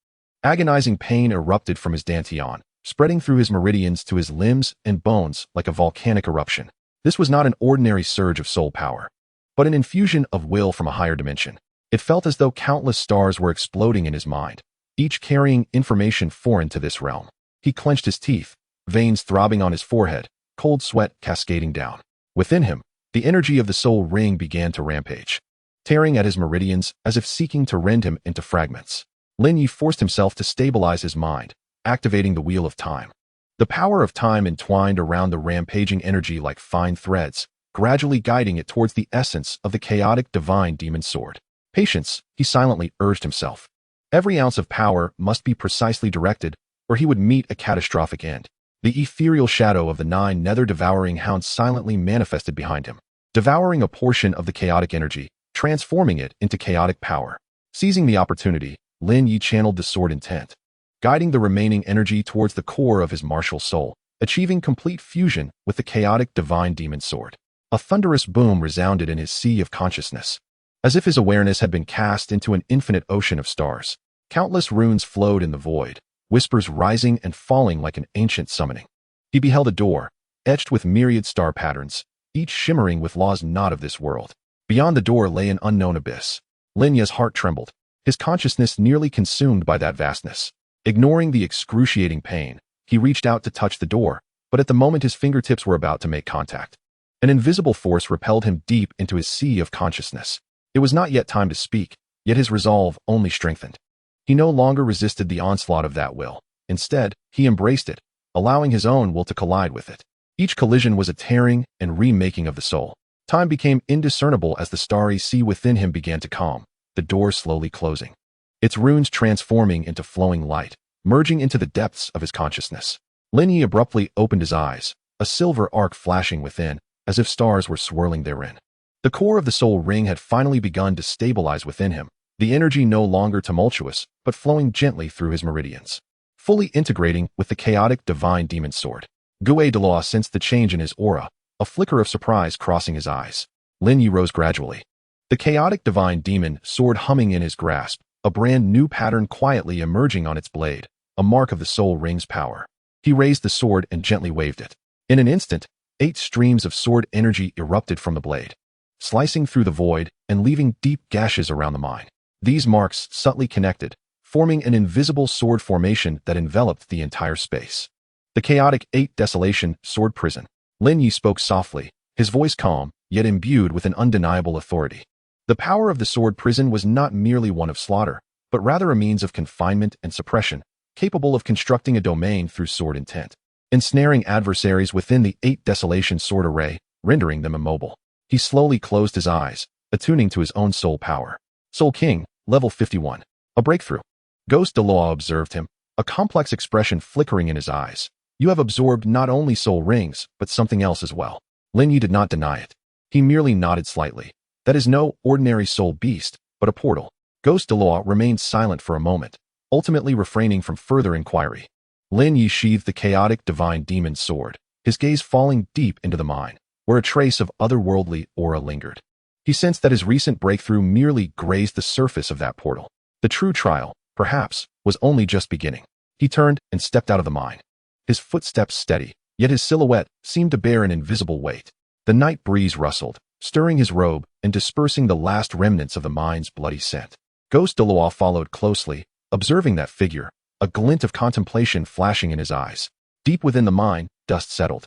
agonizing pain erupted from his dantian, spreading through his meridians to his limbs and bones like a volcanic eruption. This was not an ordinary surge of soul power, but an infusion of will from a higher dimension. It felt as though countless stars were exploding in his mind, each carrying information foreign to this realm. He clenched his teeth, veins throbbing on his forehead, cold sweat cascading down. Within him, the energy of the soul ring began to rampage, tearing at his meridians as if seeking to rend him into fragments. Lin Ye forced himself to stabilize his mind, activating the wheel of time. The power of time entwined around the rampaging energy like fine threads, gradually guiding it towards the essence of the chaotic divine demon sword. Patience, he silently urged himself. Every ounce of power must be precisely directed, or he would meet a catastrophic end. The ethereal shadow of the Nine Nether devouring hound silently manifested behind him, devouring a portion of the chaotic energy, transforming it into chaotic power. Seizing the opportunity, Lin Ye channeled the sword intent, guiding the remaining energy towards the core of his martial soul, achieving complete fusion with the chaotic divine demon sword. A thunderous boom resounded in his sea of consciousness, as if his awareness had been cast into an infinite ocean of stars. Countless runes flowed in the void, whispers rising and falling like an ancient summoning. He beheld a door, etched with myriad star patterns, each shimmering with laws not of this world. Beyond the door lay an unknown abyss. Lin Ye's heart trembled, his consciousness nearly consumed by that vastness. Ignoring the excruciating pain, he reached out to touch the door, but at the moment his fingertips were about to make contact, an invisible force repelled him deep into his sea of consciousness. It was not yet time to speak, yet his resolve only strengthened. He no longer resisted the onslaught of that will. Instead, he embraced it, allowing his own will to collide with it. Each collision was a tearing and remaking of the soul. Time became indiscernible as the starry sea within him began to calm, the door slowly closing, its runes transforming into flowing light, merging into the depths of his consciousness. Lin Ye abruptly opened his eyes, a silver arc flashing within, as if stars were swirling therein. The core of the soul ring had finally begun to stabilize within him, the energy no longer tumultuous, but flowing gently through his meridians, fully integrating with the chaotic divine demon sword. Douluo sensed the change in his aura, a flicker of surprise crossing his eyes. Lin Ye rose gradually, the chaotic divine demon sword humming in his grasp, a brand new pattern quietly emerging on its blade, a mark of the soul ring's power. He raised the sword and gently waved it. In an instant, 8 streams of sword energy erupted from the blade, slicing through the void and leaving deep gashes around the mine. These marks subtly connected, forming an invisible sword formation that enveloped the entire space. The chaotic 8 desolation sword prison. Lin Ye spoke softly, his voice calm, yet imbued with an undeniable authority. The power of the sword prison was not merely one of slaughter, but rather a means of confinement and suppression, capable of constructing a domain through sword intent, ensnaring adversaries within the 8 desolation sword array, rendering them immobile. He slowly closed his eyes, attuning to his own soul power. Soul King, level 51. A breakthrough. Ghost Douluo observed him, a complex expression flickering in his eyes. You have absorbed not only soul rings, but something else as well. Lin Ye did not deny it. He merely nodded slightly. That is no ordinary soul beast, but a portal. Ghost Douluo remained silent for a moment, ultimately refraining from further inquiry. Lin Ye sheathed the chaotic divine demon sword, his gaze falling deep into the mine, where a trace of otherworldly aura lingered. He sensed that his recent breakthrough merely grazed the surface of that portal. The true trial, perhaps, was only just beginning. He turned and stepped out of the mine, his footsteps steady, yet his silhouette seemed to bear an invisible weight. The night breeze rustled, stirring his robe and dispersing the last remnants of the mine's bloody scent. Ghost Douluo followed closely, observing that figure, a glint of contemplation flashing in his eyes. Deep within the mine, dust settled.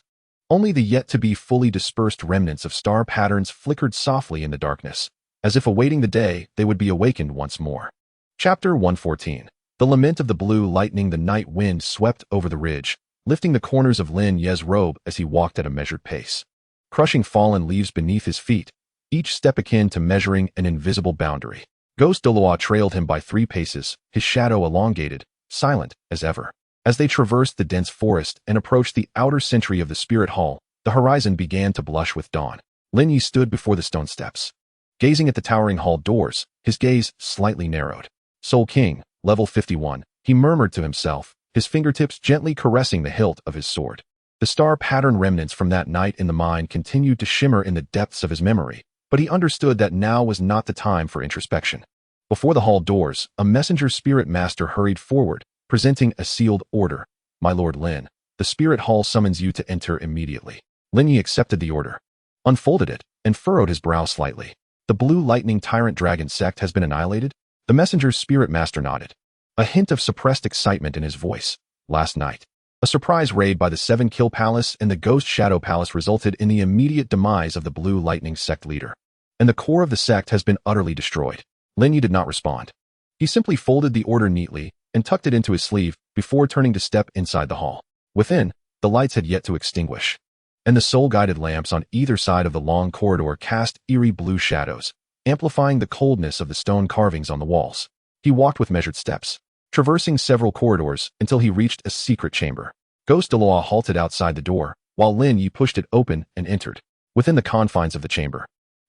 Only the yet-to-be fully dispersed remnants of star patterns flickered softly in the darkness, as if awaiting the day they would be awakened once more. Chapter 114. The lament of the blue lightning. The night wind swept over the ridge, lifting the corners of Lin Ye's robe as he walked at a measured pace, crushing fallen leaves beneath his feet, each step akin to measuring an invisible boundary. Ghost Douluo trailed him by 3 paces, his shadow elongated, silent as ever. As they traversed the dense forest and approached the outer sentry of the spirit hall, the horizon began to blush with dawn. Lin Ye stood before the stone steps, gazing at the towering hall doors, his gaze slightly narrowed. Soul King, level 51, he murmured to himself, his fingertips gently caressing the hilt of his sword. The star pattern remnants from that night in the mine continued to shimmer in the depths of his memory, but he understood that now was not the time for introspection. Before the hall doors, a messenger spirit master hurried forward, presenting a sealed order. My Lord Lin, the spirit hall summons you to enter immediately. Lin Ye accepted the order, unfolded it, and furrowed his brow slightly. The Blue Lightning Tyrant Dragon sect has been annihilated? The messenger's spirit master nodded, a hint of suppressed excitement in his voice. Last night, a surprise raid by the Seven Kill Palace and the Ghost Shadow Palace resulted in the immediate demise of the Blue Lightning sect leader, and the core of the sect has been utterly destroyed. Lin Ye did not respond. He simply folded the order neatly and tucked it into his sleeve before turning to step inside the hall. Within, the lights had yet to extinguish, and the soul-guided lamps on either side of the long corridor cast eerie blue shadows, amplifying the coldness of the stone carvings on the walls. He walked with measured steps, traversing several corridors until he reached a secret chamber. Ghost Douluo halted outside the door, while Lin Ye pushed it open and entered. Within the confines of the chamber,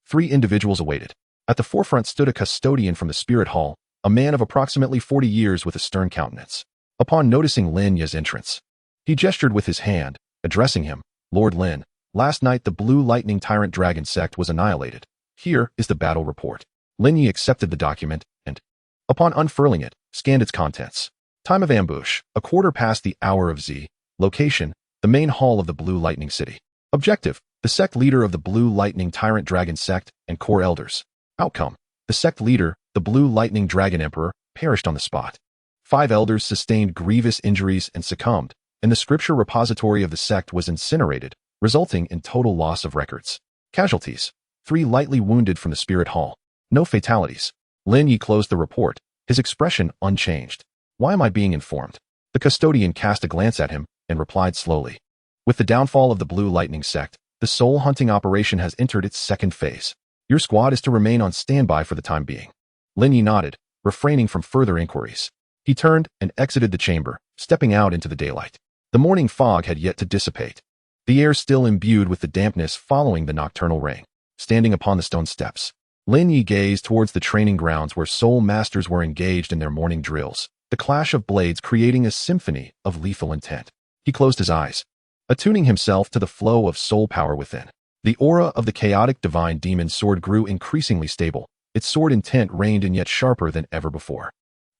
3 individuals awaited. At the forefront stood a custodian from the spirit hall, a man of approximately 40 years with a stern countenance. Upon noticing Lin Ye's entrance, he gestured with his hand, addressing him. Lord Lin, last night the Blue Lightning Tyrant Dragon sect was annihilated. Here is the battle report. Lin Ye accepted the document and, upon unfurling it, scanned its contents. Time of ambush, a quarter past the hour of Z. Location, the main hall of the Blue Lightning City. Objective, the sect leader of the Blue Lightning Tyrant Dragon sect and core elders. Outcome, the sect leader, the Blue Lightning Dragon Emperor, perished on the spot. 5 elders sustained grievous injuries and succumbed, and the scripture repository of the sect was incinerated, resulting in total loss of records. Casualties, 3 lightly wounded from the spirit hall. No fatalities. Lin Ye closed the report, his expression unchanged. Why am I being informed? The custodian cast a glance at him and replied slowly. With the downfall of the Blue Lightning sect, the soul hunting operation has entered its second phase. Your squad is to remain on standby for the time being. Lin Ye nodded, refraining from further inquiries. He turned and exited the chamber, stepping out into the daylight. The morning fog had yet to dissipate, the air still imbued with the dampness following the nocturnal rain. Standing upon the stone steps, Lin Ye gazed towards the training grounds where soul masters were engaged in their morning drills, the clash of blades creating a symphony of lethal intent. He closed his eyes, attuning himself to the flow of soul power within. The aura of the chaotic divine demon sword grew increasingly stable, its sword intent reigned in yet sharper than ever before.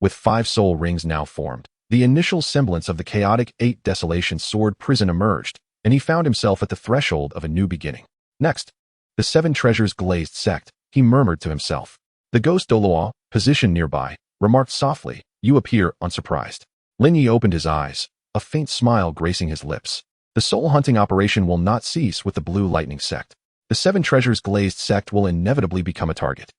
With 5 soul rings now formed, the initial semblance of the chaotic 8 desolation sword prison emerged, and he found himself at the threshold of a new beginning. Next, the 7 treasures glazed sect, he murmured to himself. The ghost Douluo, positioned nearby, remarked softly, "You appear unsurprised." Lin Ye opened his eyes, a faint smile gracing his lips. The soul hunting operation will not cease with the Blue Lightning sect. The 7 treasures glazed sect will inevitably become a target.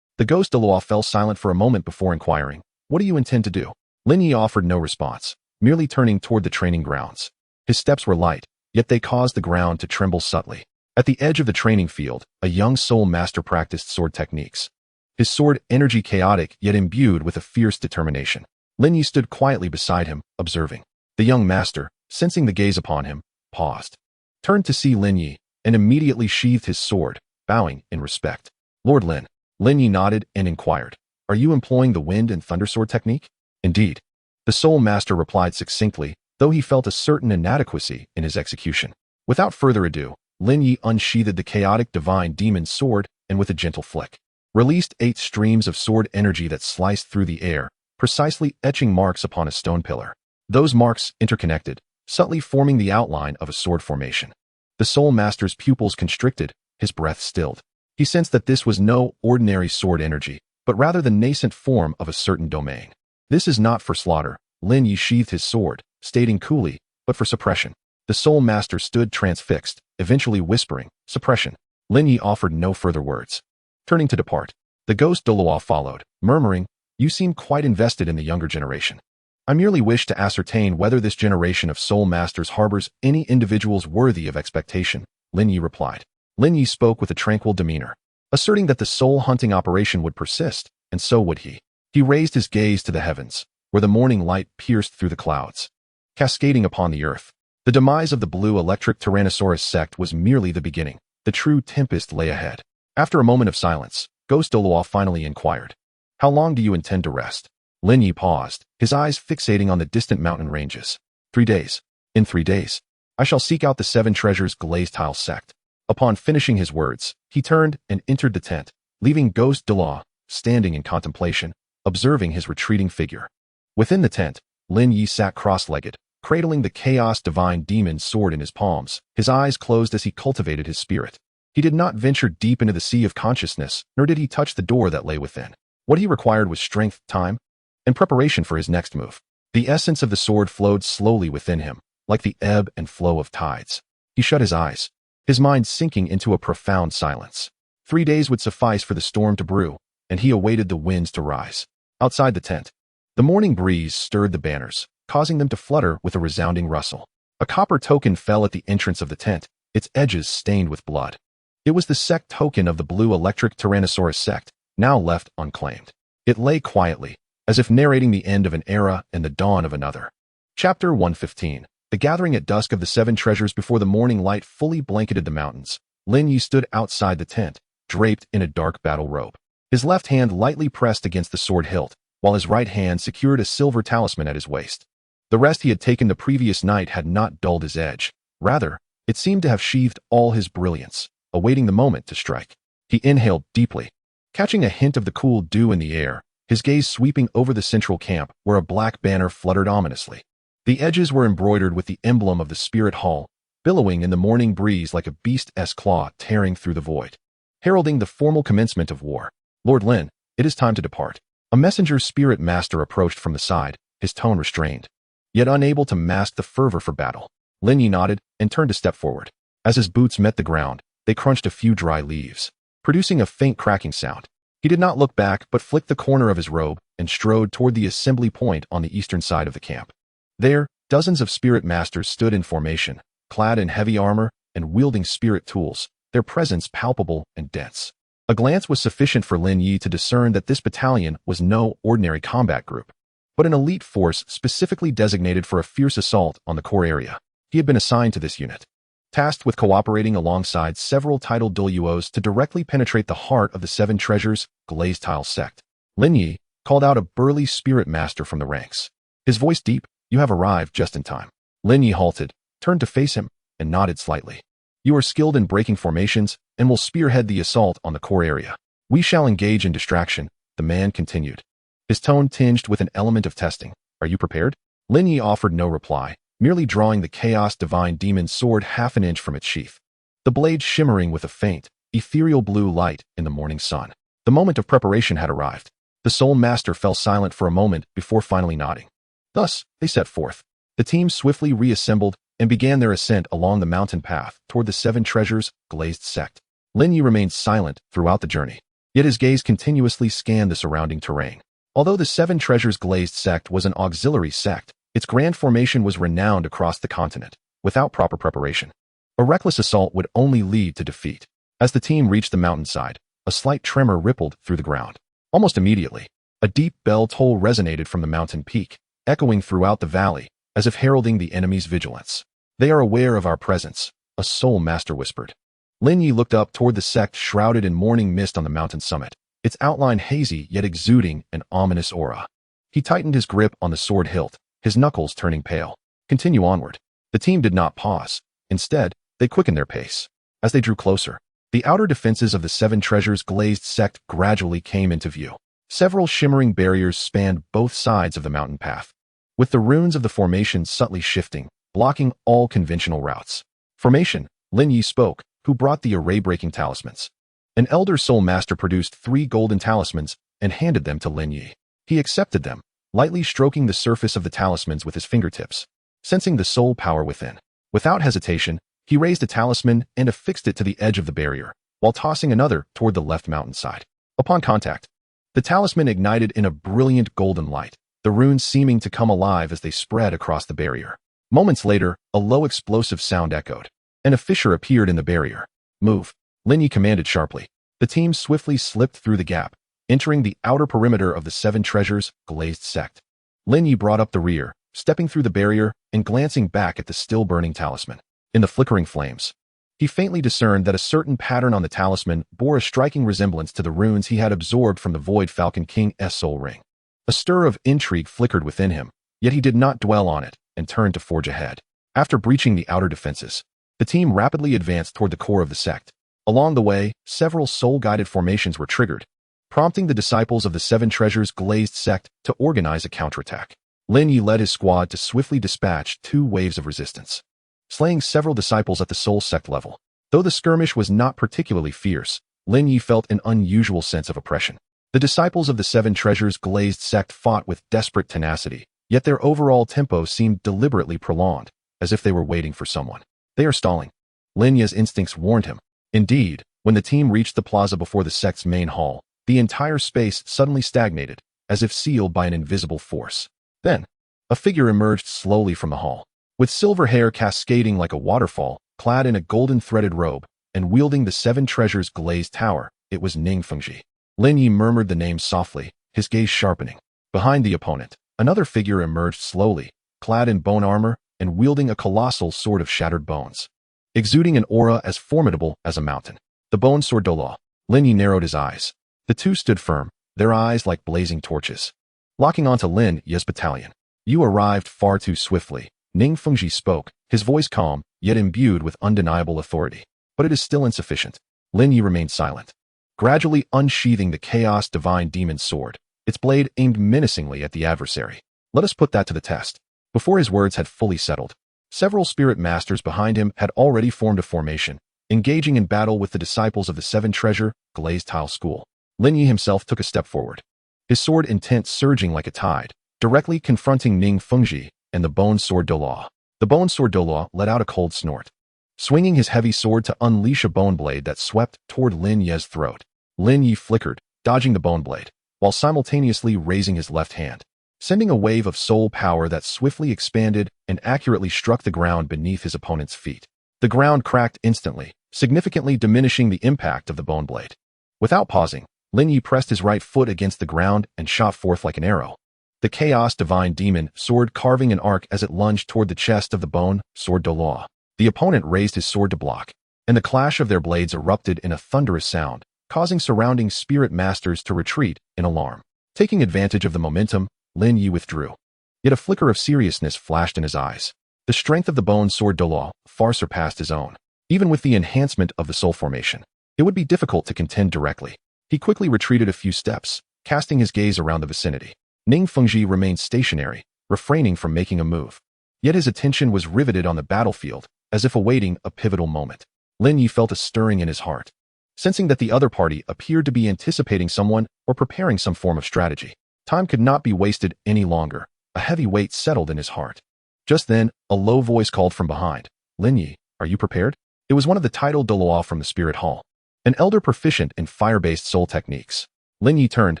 The ghost Douluo fell silent for a moment before inquiring, "What do you intend to do?" Lin Ye offered no response, merely turning toward the training grounds. His steps were light, yet they caused the ground to tremble subtly. At the edge of the training field, a young soul master practiced sword techniques. His sword energy chaotic yet imbued with a fierce determination. Lin Ye stood quietly beside him, observing. The young master, sensing the gaze upon him, paused, turned to see Lin Ye, and immediately sheathed his sword, bowing in respect. "Lord Lin." Lin Ye nodded and inquired, "Are you employing the wind and thunder sword technique?" "Indeed." The soul master replied succinctly, though he felt a certain inadequacy in his execution. Without further ado, Lin Ye unsheathed the chaotic divine demon sword and with a gentle flick, released 8 streams of sword energy that sliced through the air, precisely etching marks upon a stone pillar. Those marks interconnected, subtly forming the outline of a sword formation. The soul master's pupils constricted, his breath stilled. He sensed that this was no ordinary sword energy, but rather the nascent form of a certain domain. "This is not for slaughter." Lin Ye sheathed his sword, stating coolly, "but for suppression." The soul master stood transfixed, eventually whispering, "Suppression." Lin Ye offered no further words. Turning to depart, the ghost Douluo followed, murmuring, "You seem quite invested in the younger generation." "I merely wish to ascertain whether this generation of soul masters harbors any individuals worthy of expectation," Lin Ye replied. Lin Ye spoke with a tranquil demeanor, asserting that the soul hunting operation would persist, and so would he. He raised his gaze to the heavens, where the morning light pierced through the clouds, cascading upon the earth. The demise of the blue electric Tyrannosaurus sect was merely the beginning. The true tempest lay ahead. After a moment of silence, Ghost Douluo finally inquired, "How long do you intend to rest?" Lin Ye paused, his eyes fixating on the distant mountain ranges. 3 days. In 3 days, I shall seek out the 7 treasures glazed tile sect." Upon finishing his words, he turned and entered the tent, leaving Ghost Douluo standing in contemplation, observing his retreating figure. Within the tent, Lin Ye sat cross-legged, cradling the chaos divine demon sword in his palms, his eyes closed as he cultivated his spirit. He did not venture deep into the sea of consciousness, nor did he touch the door that lay within. What he required was strength, time, and preparation for his next move. The essence of the sword flowed slowly within him, like the ebb and flow of tides. He shut his eyes, his mind sinking into a profound silence. 3 days would suffice for the storm to brew, and he awaited the winds to rise. Outside the tent, the morning breeze stirred the banners, causing them to flutter with a resounding rustle. A copper token fell at the entrance of the tent, its edges stained with blood. It was the sect token of the blue electric Tyrannosaurus sect, now left unclaimed. It lay quietly, as if narrating the end of an era and the dawn of another. Chapter 115. The gathering at dusk of the 7 treasures before the morning light fully blanketed the mountains. Lin Ye stood outside the tent, draped in a dark battle robe. His left hand lightly pressed against the sword hilt, while his right hand secured a silver talisman at his waist. The rest he had taken the previous night had not dulled his edge. Rather, it seemed to have sheathed all his brilliance, awaiting the moment to strike. He inhaled deeply, catching a hint of the cool dew in the air, his gaze sweeping over the central camp where a black banner fluttered ominously. The edges were embroidered with the emblem of the Spirit Hall, billowing in the morning breeze like a beast's claw tearing through the void, heralding the formal commencement of war. Lord Lin, it is time to depart. A messenger spirit master approached from the side, his tone restrained, yet unable to mask the fervor for battle. Lin Ye nodded and turned a step forward. As his boots met the ground, they crunched a few dry leaves, producing a faint cracking sound. He did not look back but flicked the corner of his robe and strode toward the assembly point on the eastern side of the camp. There, dozens of spirit masters stood in formation, clad in heavy armor and wielding spirit tools, their presence palpable and dense. A glance was sufficient for Lin Ye to discern that this battalion was no ordinary combat group, but an elite force specifically designated for a fierce assault on the core area. He had been assigned to this unit, tasked with cooperating alongside several titled Douluos to directly penetrate the heart of the 7 treasures glazed tile sect. Lin Ye called out a burly spirit master from the ranks. His voice deep, "You have arrived just in time." Lin Ye halted, turned to face him, and nodded slightly. "You are skilled in breaking formations and will spearhead the assault on the core area. We shall engage in distraction," the man continued, his tone tinged with an element of testing. "Are you prepared?" Lin Ye offered no reply, merely drawing the Chaos Divine Demon's sword half an inch from its sheath, the blade shimmering with a faint, ethereal blue light in the morning sun. The moment of preparation had arrived. The Soul Master fell silent for a moment before finally nodding. Thus, they set forth. The team swiftly reassembled and began their ascent along the mountain path toward the 7 treasures glazed sect. Lin Ye remained silent throughout the journey, yet his gaze continuously scanned the surrounding terrain. Although the 7 treasures glazed sect was an auxiliary sect, its grand formation was renowned across the continent. Without proper preparation, a reckless assault would only lead to defeat. As the team reached the mountainside, a slight tremor rippled through the ground. Almost immediately, a deep bell toll resonated from the mountain peak, echoing throughout the valley, as if heralding the enemy's vigilance. "They are aware of our presence," a soul master whispered. Lin Ye looked up toward the sect shrouded in morning mist on the mountain summit, its outline hazy yet exuding an ominous aura. He tightened his grip on the sword hilt, his knuckles turning pale. "Continue onward." The team did not pause. Instead, they quickened their pace. As they drew closer, the outer defenses of the 7 treasures glazed sect gradually came into view. Several shimmering barriers spanned both sides of the mountain path, with the runes of the formation subtly shifting, blocking all conventional routes. "Formation," Lin Ye spoke, who brought the array-breaking talismans. An elder soul master produced 3 golden talismans and handed them to Lin Ye. He accepted them, lightly stroking the surface of the talismans with his fingertips, sensing the soul power within. Without hesitation, he raised a talisman and affixed it to the edge of the barrier, while tossing another toward the left mountainside. Upon contact, the talisman ignited in a brilliant golden light, the runes seeming to come alive as they spread across the barrier. Moments later, a low explosive sound echoed, and a fissure appeared in the barrier. "Move," Lin Ye commanded sharply. The team swiftly slipped through the gap, entering the outer perimeter of the 7 treasures glazed sect. Lin Ye brought up the rear, stepping through the barrier and glancing back at the still-burning talisman. In the flickering flames, he faintly discerned that a certain pattern on the talisman bore a striking resemblance to the runes he had absorbed from the Void Falcon King's soul ring. A stir of intrigue flickered within him, yet he did not dwell on it and turned to forge ahead. After breaching the outer defenses, the team rapidly advanced toward the core of the sect. Along the way, several soul-guided formations were triggered, prompting the disciples of the 7 treasures glazed sect to organize a counterattack. Lin Ye led his squad to swiftly dispatch 2 waves of resistance, slaying several disciples at the soul sect level. Though the skirmish was not particularly fierce, Lin Ye felt an unusual sense of oppression. The disciples of the Seven Treasures glazed sect fought with desperate tenacity, yet their overall tempo seemed deliberately prolonged, as if they were waiting for someone. They are stalling. Lin Ye's instincts warned him. Indeed, when the team reached the plaza before the sect's main hall, the entire space suddenly stagnated, as if sealed by an invisible force. Then, a figure emerged slowly from the hall. With silver hair cascading like a waterfall, clad in a golden-threaded robe, and wielding the Seven Treasures glazed tower, it was Ning Fengji. Lin Ye murmured the name softly, his gaze sharpening. Behind the opponent, another figure emerged slowly, clad in bone armor and wielding a colossal sword of shattered bones. Exuding an aura as formidable as a mountain. The bone sword Douluo. Lin Ye narrowed his eyes. The two stood firm, their eyes like blazing torches. Locking onto Lin Ye's battalion. You arrived far too swiftly. Ning Fengji spoke, his voice calm, yet imbued with undeniable authority. But it is still insufficient. Lin Ye remained silent. Gradually unsheathing the Chaos Divine Demon's sword, its blade aimed menacingly at the adversary. Let us put that to the test. Before his words had fully settled, several spirit masters behind him had already formed a formation, engaging in battle with the disciples of the Seven Treasure glazed tile school. Lin Ye himself took a step forward, his sword intent surging like a tide, directly confronting Ning Fengji and the bone sword Douluo. The bone sword Douluo let out a cold snort, swinging his heavy sword to unleash a bone blade that swept toward Lin Ye's throat. Lin Ye flickered, dodging the bone blade, while simultaneously raising his left hand, sending a wave of soul power that swiftly expanded and accurately struck the ground beneath his opponent's feet. The ground cracked instantly, significantly diminishing the impact of the bone blade. Without pausing, Lin Ye pressed his right foot against the ground and shot forth like an arrow. The Chaos Divine Demon sword carving an arc as it lunged toward the chest of the bone sword Douluo. The opponent raised his sword to block, and the clash of their blades erupted in a thunderous sound, causing surrounding spirit masters to retreat in alarm. Taking advantage of the momentum, Lin Ye withdrew. Yet a flicker of seriousness flashed in his eyes. The strength of the bone sword Douluo far surpassed his own. Even with the enhancement of the soul formation, it would be difficult to contend directly. He quickly retreated a few steps, casting his gaze around the vicinity. Ning Fengji remained stationary, refraining from making a move. Yet his attention was riveted on the battlefield, as if awaiting a pivotal moment. Lin Ye felt a stirring in his heart, sensing that the other party appeared to be anticipating someone or preparing some form of strategy. Time could not be wasted any longer. A heavy weight settled in his heart. Just then, a low voice called from behind. Lin Ye, are you prepared? It was one of the titled Douluo from the Spirit Hall, an elder proficient in fire-based soul techniques. Lin Ye turned,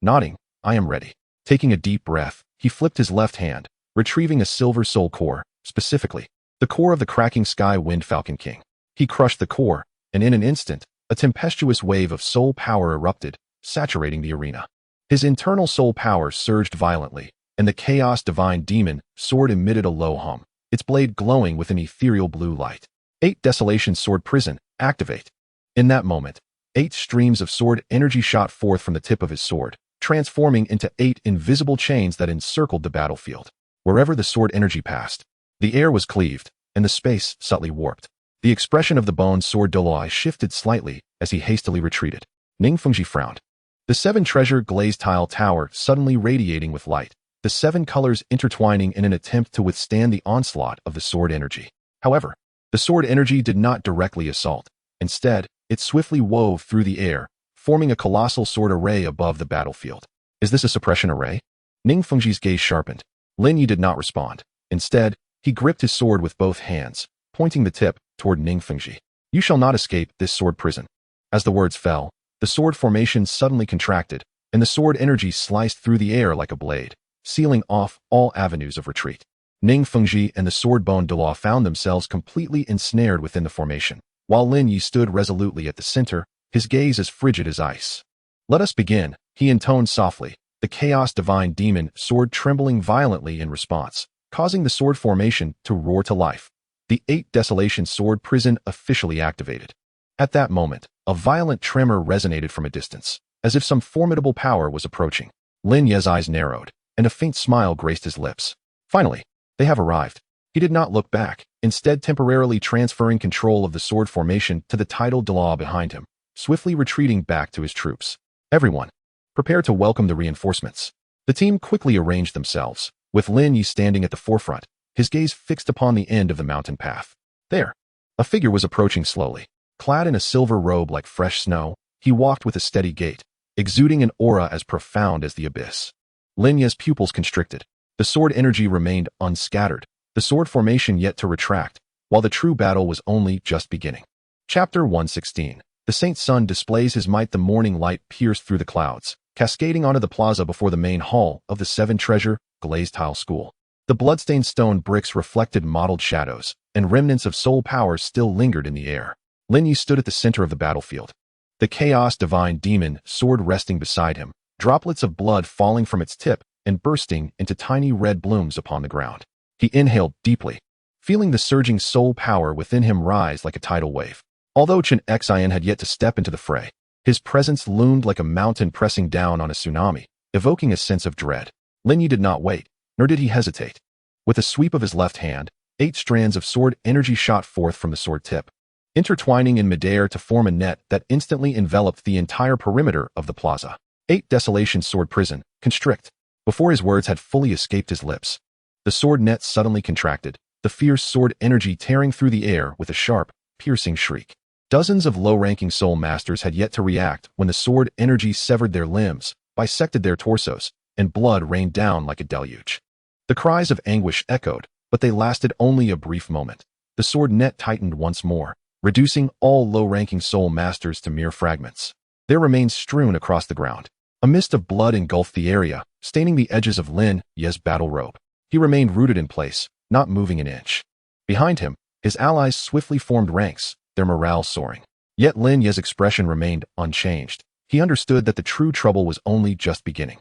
nodding, I am ready. Taking a deep breath, he flipped his left hand, retrieving a silver soul core, specifically, the core of the cracking sky wind falcon king. He crushed the core, and in an instant, a tempestuous wave of soul power erupted, saturating the arena. His internal soul power surged violently, and the Chaos Divine Demon sword emitted a low hum, its blade glowing with an ethereal blue light. 8 Desolation Sword Prison, activate. In that moment, 8 streams of sword energy shot forth from the tip of his sword, transforming into 8 invisible chains that encircled the battlefield. Wherever the sword energy passed, the air was cleaved, and the space subtly warped. The expression of the bone sword Douluo shifted slightly as he hastily retreated. Ning Fengji frowned. The 7 treasure glazed tile tower suddenly radiating with light, the 7 colors intertwining in an attempt to withstand the onslaught of the sword energy. However, the sword energy did not directly assault. Instead, it swiftly wove through the air, forming a colossal sword array above the battlefield. Is this a suppression array? Ning Fengji's gaze sharpened. Lin Ye did not respond. Instead, he gripped his sword with both hands, pointing the tip toward Ning Fengji. You shall not escape this sword prison. As the words fell, the sword formation suddenly contracted, and the sword energy sliced through the air like a blade, sealing off all avenues of retreat. Ning Fengji and the sword bone Douluo found themselves completely ensnared within the formation, while Lin Ye stood resolutely at the center, his gaze as frigid as ice. Let us begin, he intoned softly, the Chaos Divine Demon sword trembling violently in response, causing the sword formation to roar to life. The 8 Desolation Sword Prison officially activated. At that moment, a violent tremor resonated from a distance, as if some formidable power was approaching. Lin Ye's eyes narrowed, and a faint smile graced his lips. Finally, they have arrived. He did not look back, instead temporarily transferring control of the sword formation to the titled Douluo behind him, swiftly retreating back to his troops. Everyone, prepare to welcome the reinforcements. The team quickly arranged themselves, with Lin Ye standing at the forefront, his gaze fixed upon the end of the mountain path. There, a figure was approaching slowly, Clad in a silver robe like fresh snow, he walked with a steady gait, exuding an aura as profound as the abyss. Lin Ye's pupils constricted. The sword energy remained unscattered, the sword formation yet to retract, while the true battle was only just beginning. Chapter 116. The Saint's Sun displays his might. The morning light pierced through the clouds, cascading onto the plaza before the main hall of the Seven Treasure glazed tile school. The bloodstained stone bricks reflected mottled shadows, and remnants of soul power still lingered in the air. Lin Ye stood at the center of the battlefield. The Chaos Divine Demon sword resting beside him, droplets of blood falling from its tip and bursting into tiny red blooms upon the ground. He inhaled deeply, feeling the surging soul power within him rise like a tidal wave. Although Qian Renxue had yet to step into the fray, his presence loomed like a mountain pressing down on a tsunami, evoking a sense of dread. Lin Ye did not wait, nor did he hesitate. With a sweep of his left hand, 8 strands of sword energy shot forth from the sword tip, intertwining in midair to form a net that instantly enveloped the entire perimeter of the plaza. 8 Desolation Sword Prison, constrict. Before his words had fully escaped his lips, the sword net suddenly contracted, the fierce sword energy tearing through the air with a sharp, piercing shriek. Dozens of low-ranking soul masters had yet to react when the sword energy severed their limbs, bisected their torsos, and blood rained down like a deluge. The cries of anguish echoed, but they lasted only a brief moment. The sword net tightened once more, reducing all low-ranking soul masters to mere fragments. Their remains strewn across the ground. A mist of blood engulfed the area, staining the edges of Lin Ye's battle robe. He remained rooted in place, not moving an inch. Behind him, his allies swiftly formed ranks, their morale soaring. Yet Lin Ye's expression remained unchanged. He understood that the true trouble was only just beginning.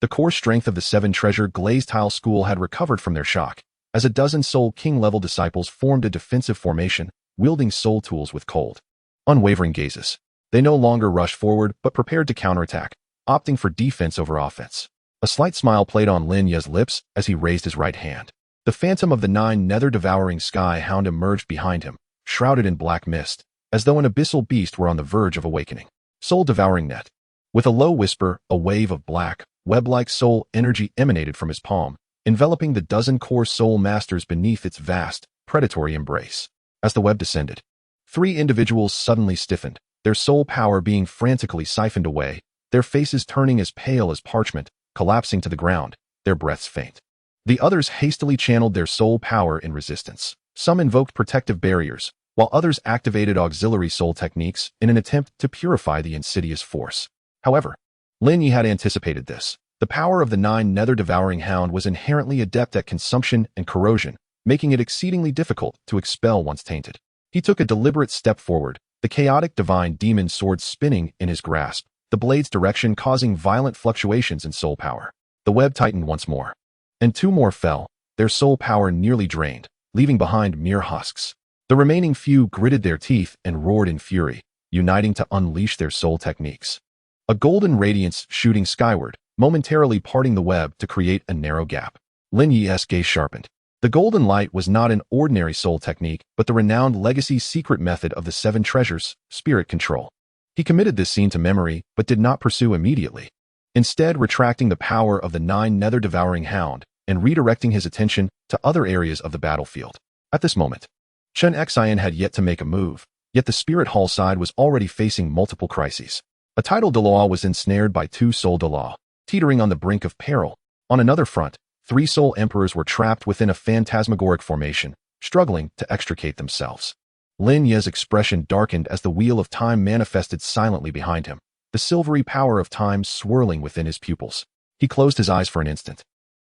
The core strength of the Seven Treasure glazed tile school had recovered from their shock, as a dozen Soul King-level disciples formed a defensive formation, wielding soul tools with cold, unwavering gazes. They no longer rushed forward but prepared to counterattack, opting for defense over offense. A slight smile played on Lin Ye's lips as he raised his right hand. The phantom of the Nine Nether devouring sky hound emerged behind him, shrouded in black mist, as though an abyssal beast were on the verge of awakening. Soul devouring net. With a low whisper, a wave of black, web-like soul energy emanated from his palm, enveloping the dozen core soul masters beneath its vast, predatory embrace. As the web descended, 3 individuals suddenly stiffened, their soul power being frantically siphoned away, their faces turning as pale as parchment, collapsing to the ground, their breaths faint. The others hastily channeled their soul power in resistance. Some invoked protective barriers, while others activated auxiliary soul techniques in an attempt to purify the insidious force. However, Lin Ye had anticipated this. The power of the Nine Nether devouring hound was inherently adept at consumption and corrosion, making it exceedingly difficult to expel once tainted. He took a deliberate step forward, the chaotic divine demon sword spinning in his grasp, the blade's direction causing violent fluctuations in soul power. The web tightened once more, and 2 more fell, their soul power nearly drained, leaving behind mere husks. The remaining few gritted their teeth and roared in fury, uniting to unleash their soul techniques. A golden radiance shooting skyward, momentarily parting the web to create a narrow gap. Lin Ye's gaze sharpened. The golden light was not an ordinary soul technique, but the renowned legacy secret method of the Seven Treasures, spirit control. He committed this scene to memory, but did not pursue immediately. Instead, retracting the power of the Nine Nether devouring hound and redirecting his attention to other areas of the battlefield. At this moment, Qian Renxue had yet to make a move, yet the Spirit Hall side was already facing multiple crises. A title Douluo was ensnared by 2 Soul Douluo, teetering on the brink of peril. On another front, 3 Soul Emperors were trapped within a phantasmagoric formation, struggling to extricate themselves. Lin Ye's expression darkened as the wheel of time manifested silently behind him, the silvery power of time swirling within his pupils. He closed his eyes for an instant,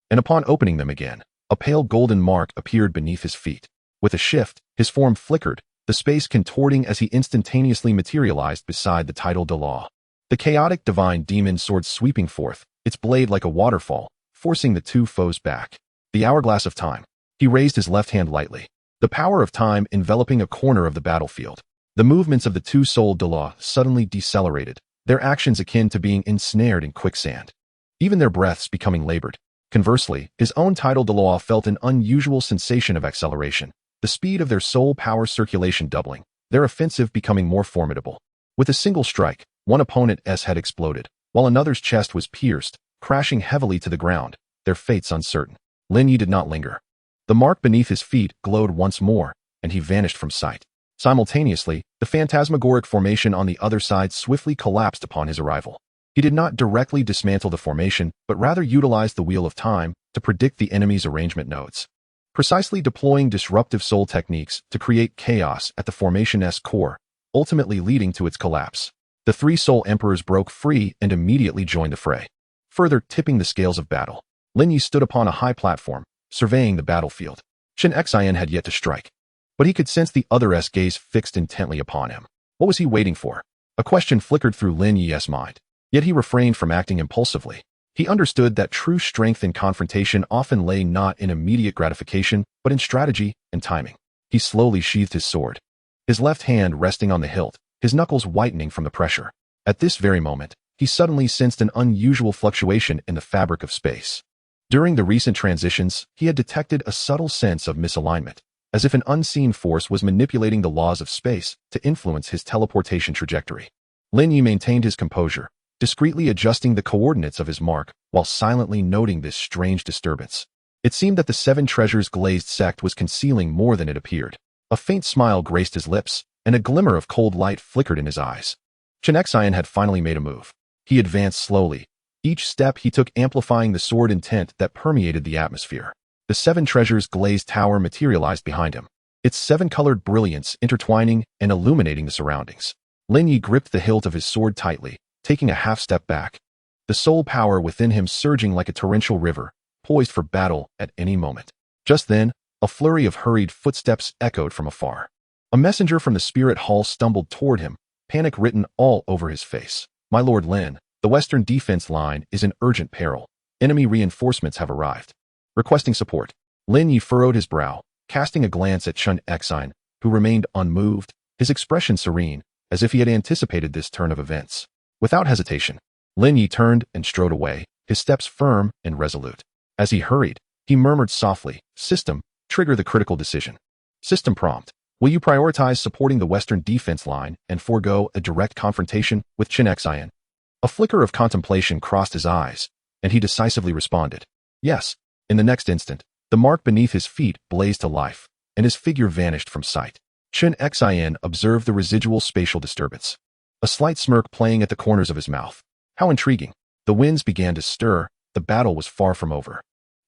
and upon opening them again, a pale golden mark appeared beneath his feet. With a shift, his form flickered, the space contorting as he instantaneously materialized beside the title Douluo. The chaotic divine demon sword sweeping forth, its blade like a waterfall, forcing the 2 foes back. The hourglass of time. He raised his left hand lightly, the power of time enveloping a corner of the battlefield. The movements of the 2 Soul Douluo suddenly decelerated, their actions akin to being ensnared in quicksand, even their breaths becoming labored. Conversely, his own title Douluo felt an unusual sensation of acceleration, the speed of their soul power circulation doubling, their offensive becoming more formidable. With a single strike, one opponent's head exploded, while another's chest was pierced, crashing heavily to the ground, their fates uncertain. Lin Ye did not linger. The mark beneath his feet glowed once more, and he vanished from sight. Simultaneously, the phantasmagoric formation on the other side swiftly collapsed upon his arrival. He did not directly dismantle the formation, but rather utilized the Wheel of Time to predict the enemy's arrangement nodes, precisely deploying disruptive soul techniques to create chaos at the formation's core, ultimately leading to its collapse. The three soul emperors broke free and immediately joined the fray, further tipping the scales of battle. Lin Ye stood upon a high platform, surveying the battlefield. Qian Renxue had yet to strike, but he could sense the other's gaze fixed intently upon him. What was he waiting for? A question flickered through Lin Ye's mind, yet he refrained from acting impulsively. He understood that true strength in confrontation often lay not in immediate gratification, but in strategy and timing. He slowly sheathed his sword, his left hand resting on the hilt, his knuckles whitening from the pressure. At this very moment, he suddenly sensed an unusual fluctuation in the fabric of space. During the recent transitions, he had detected a subtle sense of misalignment, as if an unseen force was manipulating the laws of space to influence his teleportation trajectory. Lin Ye maintained his composure, discreetly adjusting the coordinates of his mark while silently noting this strange disturbance. It seemed that the Seven Treasures glazed sect was concealing more than it appeared. A faint smile graced his lips, and a glimmer of cold light flickered in his eyes. Qian Renxue had finally made a move. He advanced slowly, each step he took amplifying the sword intent that permeated the atmosphere. The Seven Treasures glazed tower materialized behind him, its seven-colored brilliance intertwining and illuminating the surroundings. Lin Ye gripped the hilt of his sword tightly, taking a half-step back, the soul power within him surging like a torrential river, poised for battle at any moment. Just then, a flurry of hurried footsteps echoed from afar. A messenger from the spirit hall stumbled toward him, panic written all over his face. "My lord Lin, the western defense line is in urgent peril. Enemy reinforcements have arrived. Requesting support." Lin Ye furrowed his brow, casting a glance at Qian Renxue, who remained unmoved, his expression serene, as if he had anticipated this turn of events. Without hesitation, Lin Ye turned and strode away, his steps firm and resolute. As he hurried, he murmured softly, "System, trigger the critical decision." System prompt: will you prioritize supporting the western defense line and forego a direct confrontation with Qian Renxue? A flicker of contemplation crossed his eyes, and he decisively responded, "Yes." In the next instant, the mark beneath his feet blazed to life, and his figure vanished from sight. Qian Renxue observed the residual spatial disturbance, a slight smirk playing at the corners of his mouth. How intriguing. The winds began to stir, the battle was far from over.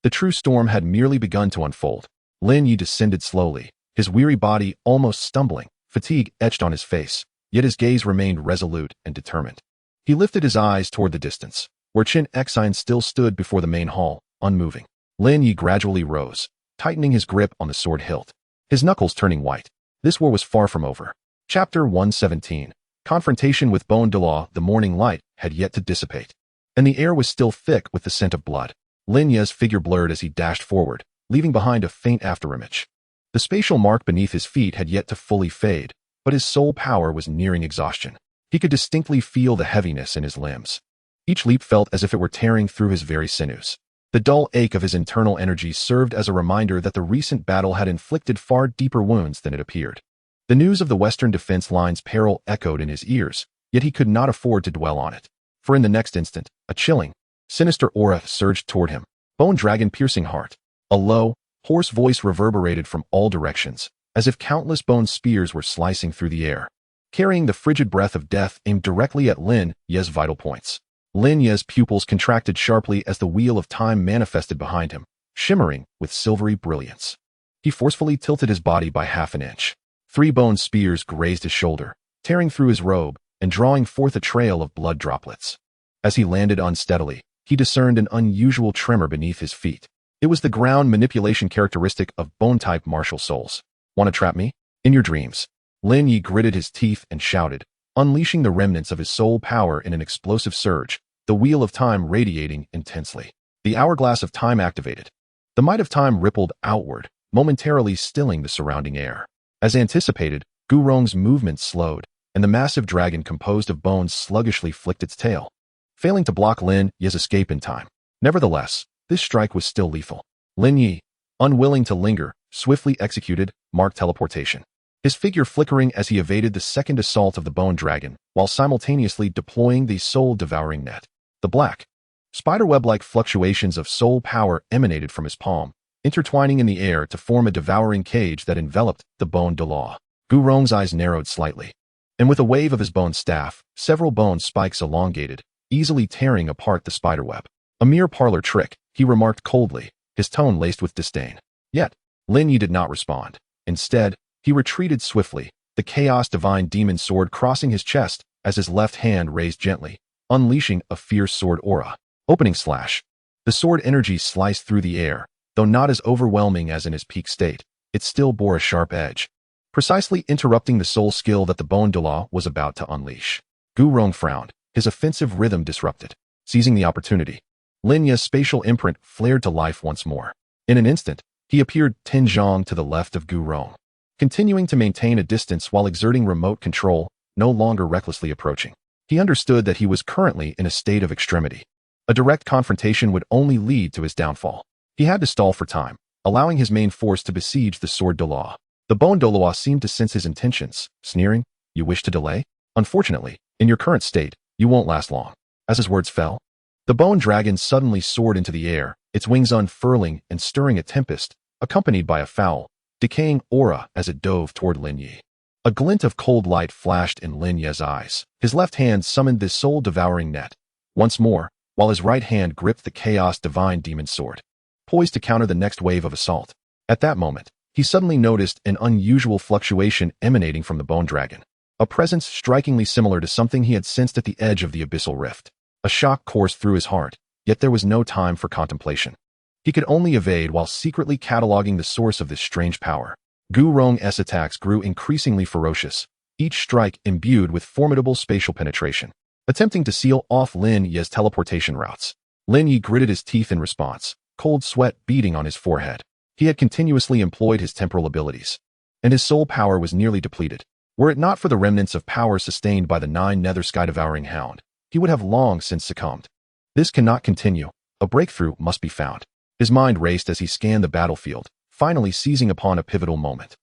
The true storm had merely begun to unfold. Lin Ye descended slowly, his weary body almost stumbling, fatigue etched on his face, yet his gaze remained resolute and determined. He lifted his eyes toward the distance, where Qian Renxue still stood before the main hall, unmoving. Lin Ye gradually rose, tightening his grip on the sword hilt, his knuckles turning white. This war was far from over. Chapter 117. Confrontation with Douluo. The morning light had yet to dissipate, and the air was still thick with the scent of blood. Lin Ye's figure blurred as he dashed forward, leaving behind a faint afterimage. The spatial mark beneath his feet had yet to fully fade, but his soul power was nearing exhaustion. He could distinctly feel the heaviness in his limbs. Each leap felt as if it were tearing through his very sinews. The dull ache of his internal energy served as a reminder that the recent battle had inflicted far deeper wounds than it appeared. The news of the Western defense line's peril echoed in his ears, yet he could not afford to dwell on it. For in the next instant, a chilling, sinister aura surged toward him, bone dragon piercing heart. A low, hoarse voice reverberated from all directions, as if countless bone spears were slicing through the air, carrying the frigid breath of death aimed directly at Lin Ye's vital points. Lin Ye's pupils contracted sharply as the wheel of time manifested behind him, shimmering with silvery brilliance. He forcefully tilted his body by half an inch. 3 bone spears grazed his shoulder, tearing through his robe and drawing forth a trail of blood droplets. As he landed unsteadily, he discerned an unusual tremor beneath his feet. It was the ground manipulation characteristic of bone-type martial souls. "Want to trap me? In your dreams." Lin Ye gritted his teeth and shouted, unleashing the remnants of his soul power in an explosive surge, the wheel of time radiating intensely. The hourglass of time activated. The might of time rippled outward, momentarily stilling the surrounding air. As anticipated, Gurong's movement slowed, and the massive dragon composed of bones sluggishly flicked its tail, failing to block Lin Ye's escape in time. Nevertheless, this strike was still lethal. Lin Ye, unwilling to linger, swiftly executed mark teleportation, his figure flickering as he evaded the second assault of the bone dragon, while simultaneously deploying the soul-devouring net. The black, spiderweb-like fluctuations of soul power emanated from his palm, intertwining in the air to form a devouring cage that enveloped the Douluo. Gu Rong's eyes narrowed slightly, and with a wave of his bone staff, several bone spikes elongated, easily tearing apart the spiderweb. A mere parlor trick, he remarked coldly, his tone laced with disdain. Yet, Lin Ye did not respond. Instead, he retreated swiftly, the Chaos Divine Demon sword crossing his chest as his left hand raised gently, unleashing a fierce sword aura. Opening slash. The sword energy sliced through the air, though not as overwhelming as in his peak state, it still bore a sharp edge, precisely interrupting the soul skill that the Bone Douluo was about to unleash. Gu Rong frowned, his offensive rhythm disrupted. Seizing the opportunity, Lin Ye's spatial imprint flared to life once more. In an instant, he appeared 10 zhang to the left of Gu Rong, continuing to maintain a distance while exerting remote control, no longer recklessly approaching. He understood that he was currently in a state of extremity. A direct confrontation would only lead to his downfall. He had to stall for time, allowing his main force to besiege the sword Douluo. The Bone Douluo seemed to sense his intentions, sneering, "You wish to delay? Unfortunately, in your current state, you won't last long." As his words fell, the bone dragon suddenly soared into the air, its wings unfurling and stirring a tempest, accompanied by a foul, decaying aura as it dove toward Lin Ye. A glint of cold light flashed in Lin Ye's eyes. His left hand summoned the soul-devouring net. Once more, while his right hand gripped the Chaos Divine Demon sword, poised to counter the next wave of assault. At that moment, he suddenly noticed an unusual fluctuation emanating from the bone dragon, a presence strikingly similar to something he had sensed at the edge of the abyssal rift. A shock coursed through his heart, yet there was no time for contemplation. He could only evade while secretly cataloging the source of this strange power. Gu Rong's attacks grew increasingly ferocious, each strike imbued with formidable spatial penetration, attempting to seal off Lin Ye's teleportation routes. Lin Ye gritted his teeth in response, cold sweat beading on his forehead. He had continuously employed his temporal abilities, and his soul power was nearly depleted. Were it not for the remnants of power sustained by the Nine Nether Sky-devouring hound, he would have long since succumbed. This cannot continue. A breakthrough must be found. His mind raced as he scanned the battlefield, finally seizing upon a pivotal moment.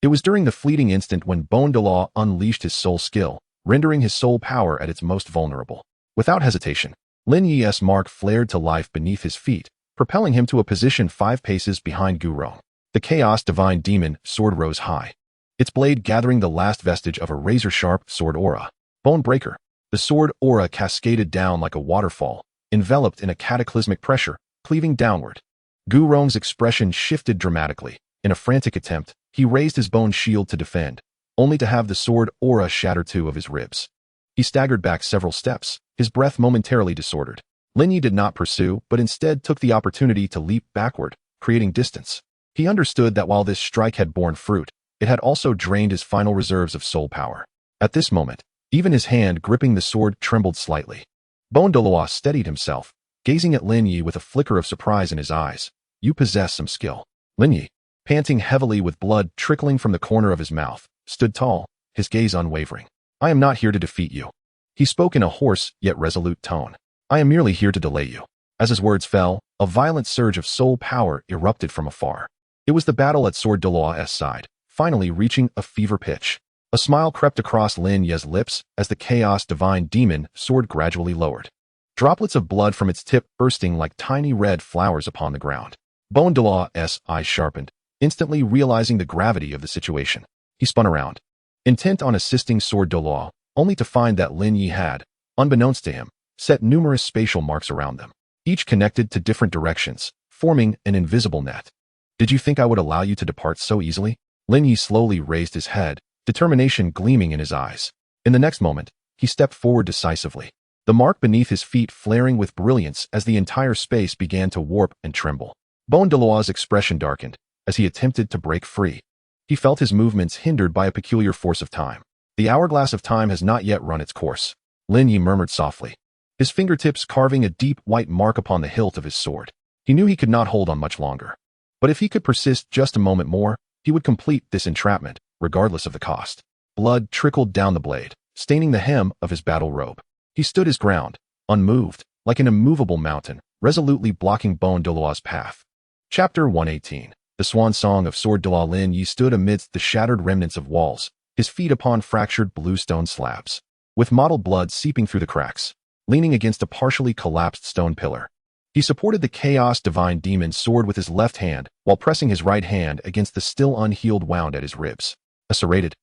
It was during the fleeting instant when Bone Douluo unleashed his soul skill, rendering his soul power at its most vulnerable. Without hesitation, Lin Ye's mark flared to life beneath his feet, propelling him to a position 5 paces behind Gu Rong. The Chaos Divine Demon sword rose high, its blade gathering the last vestige of a razor-sharp sword aura. Bone Breaker. The sword aura cascaded down like a waterfall, enveloped in a cataclysmic pressure, cleaving downward. Gu Rong's expression shifted dramatically. In a frantic attempt, he raised his bone shield to defend, only to have the sword aura shatter 2 of his ribs. He staggered back several steps, his breath momentarily disordered. Lin Ye did not pursue, but instead took the opportunity to leap backward, creating distance. He understood that while this strike had borne fruit, it had also drained his final reserves of soul power. At this moment, even his hand gripping the sword trembled slightly. Bone Douluo steadied himself, gazing at Lin Ye with a flicker of surprise in his eyes. "You possess some skill." Lin Ye, panting heavily with blood trickling from the corner of his mouth, stood tall, his gaze unwavering. "I am not here to defeat you." He spoke in a hoarse yet resolute tone. "I am merely here to delay you." As his words fell, a violent surge of soul power erupted from afar. It was the battle at Sword Douluo's side, finally reaching a fever pitch. A smile crept across Lin Ye's lips as the Chaos Divine Demon sword gradually lowered, droplets of blood from its tip bursting like tiny red flowers upon the ground. Bone Douluo's eyes sharpened, instantly realizing the gravity of the situation. He spun around, intent on assisting Sword Douluo, only to find that Lin Ye had, unbeknownst to him, set numerous spatial marks around them, each connected to different directions, forming an invisible net. "Did you think I would allow you to depart so easily?" Lin Ye slowly raised his head, determination gleaming in his eyes. In the next moment, he stepped forward decisively, the mark beneath his feet flaring with brilliance as the entire space began to warp and tremble. Bone Douluo's expression darkened as he attempted to break free. He felt his movements hindered by a peculiar force of time. "The hourglass of time has not yet run its course," Lin Ye murmured softly, his fingertips carving a deep white mark upon the hilt of his sword. He knew he could not hold on much longer, but if he could persist just a moment more, he would complete this entrapment, regardless of the cost. Blood trickled down the blade, staining the hem of his battle robe. He stood his ground, unmoved, like an immovable mountain, resolutely blocking Bone Douluo's path. Chapter 118. The Swan Song of Sword Douluo. Lin Ye stood amidst the shattered remnants of walls, his feet upon fractured bluestone slabs, with mottled blood seeping through the cracks, leaning against a partially collapsed stone pillar. He supported the Chaos Divine Demon sword with his left hand while pressing his right hand against the still unhealed wound at his ribs. A serrated,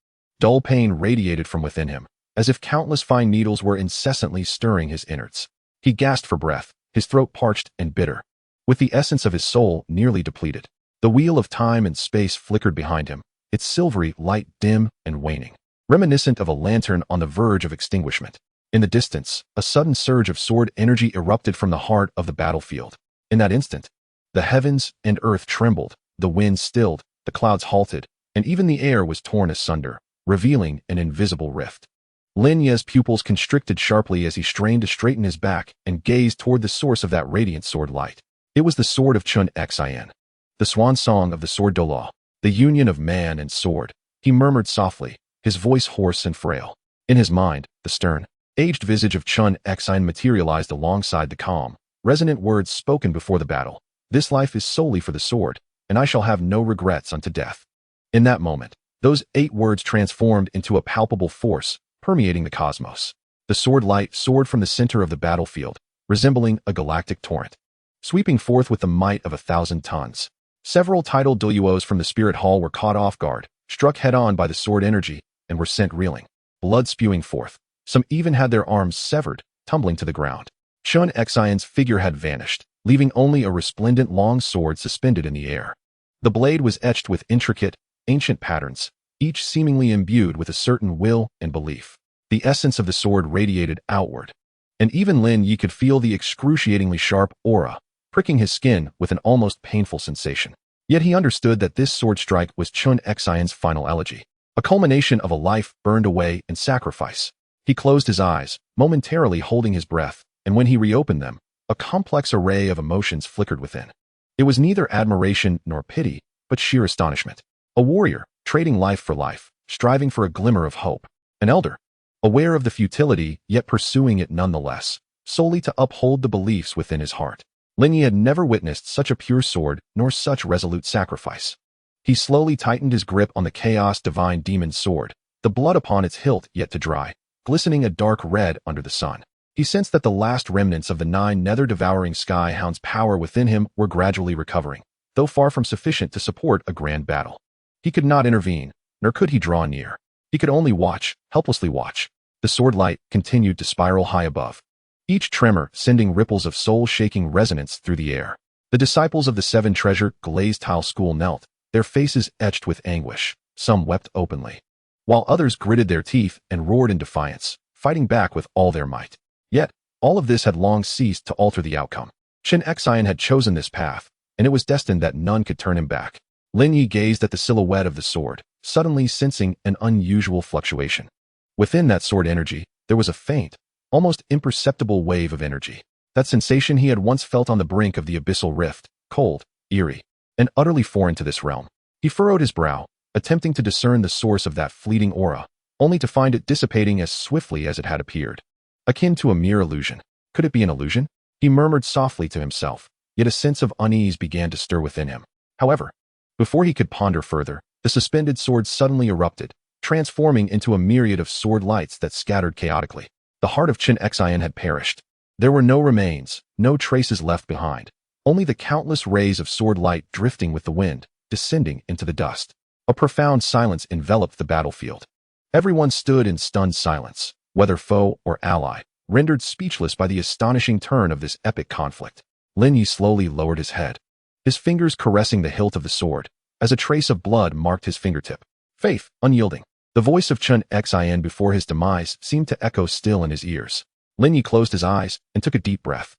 Dull pain radiated from within him, as if countless fine needles were incessantly stirring his innards. He gasped for breath, his throat parched and bitter, with the essence of his soul nearly depleted. The wheel of time and space flickered behind him, its silvery light dim and waning, reminiscent of a lantern on the verge of extinguishment. In the distance, a sudden surge of sword energy erupted from the heart of the battlefield. In that instant, the heavens and earth trembled, the wind stilled, the clouds halted, and even the air was torn asunder, revealing an invisible rift. Lin Ye's pupils constricted sharply as he strained to straighten his back and gazed toward the source of that radiant sword light. It was the sword of Qian Renxue, the swan song of the sword Douluo, the union of man and sword. He murmured softly, his voice hoarse and frail. In his mind, the stern, aged visage of Qian Renxue materialized alongside the calm, resonant words spoken before the battle. This life is solely for the sword, and I shall have no regrets unto death. In that moment, those 8 words transformed into a palpable force, permeating the cosmos. The sword light soared from the center of the battlefield, resembling a galactic torrent, sweeping forth with the might of 1,000 tons. Several titled Douluos from the spirit hall were caught off guard, struck head-on by the sword energy, and were sent reeling, blood spewing forth. Some even had their arms severed, tumbling to the ground. Qian Renxue's figure had vanished, leaving only a resplendent long sword suspended in the air. The blade was etched with intricate, ancient patterns, each seemingly imbued with a certain will and belief. The essence of the sword radiated outward, and even Lin Ye could feel the excruciatingly sharp aura, pricking his skin with an almost painful sensation. Yet he understood that this sword strike was Qian Renxue's final elegy, a culmination of a life burned away in sacrifice. He closed his eyes, momentarily holding his breath, and when he reopened them, a complex array of emotions flickered within. It was neither admiration nor pity, but sheer astonishment. A warrior, trading life for life, striving for a glimmer of hope. An elder, aware of the futility, yet pursuing it nonetheless, solely to uphold the beliefs within his heart. Lin Ye had never witnessed such a pure sword, nor such resolute sacrifice. He slowly tightened his grip on the chaos divine demon's sword, the blood upon its hilt yet to dry, glistening a dark red under the sun. He sensed that the last remnants of the 9 Nether devouring sky-hound's power within him were gradually recovering, though far from sufficient to support a grand battle. He could not intervene, nor could he draw near. He could only watch, helplessly watch. The sword light continued to spiral high above, each tremor sending ripples of soul-shaking resonance through the air. The disciples of the 7 treasure glazed tile school knelt, their faces etched with anguish. Some wept openly, while others gritted their teeth and roared in defiance, fighting back with all their might. Yet, all of this had long ceased to alter the outcome. Qian Renxue had chosen this path, and it was destined that none could turn him back. Lin Ye gazed at the silhouette of the sword, suddenly sensing an unusual fluctuation. Within that sword energy, there was a faint, almost imperceptible wave of energy. That sensation he had once felt on the brink of the abyssal rift, cold, eerie, and utterly foreign to this realm. He furrowed his brow, attempting to discern the source of that fleeting aura, only to find it dissipating as swiftly as it had appeared. Akin to a mere illusion. Could it be an illusion? He murmured softly to himself, yet a sense of unease began to stir within him. However, before he could ponder further, the suspended sword suddenly erupted, transforming into a myriad of sword lights that scattered chaotically. The heart of Qian Renxue had perished. There were no remains, no traces left behind, only the countless rays of sword light drifting with the wind, descending into the dust. A profound silence enveloped the battlefield. Everyone stood in stunned silence, whether foe or ally, rendered speechless by the astonishing turn of this epic conflict. Lin Ye slowly lowered his head, his fingers caressing the hilt of the sword, as a trace of blood marked his fingertip. Faith, unyielding. The voice of Qian Renxue before his demise seemed to echo still in his ears. Lin Ye closed his eyes and took a deep breath.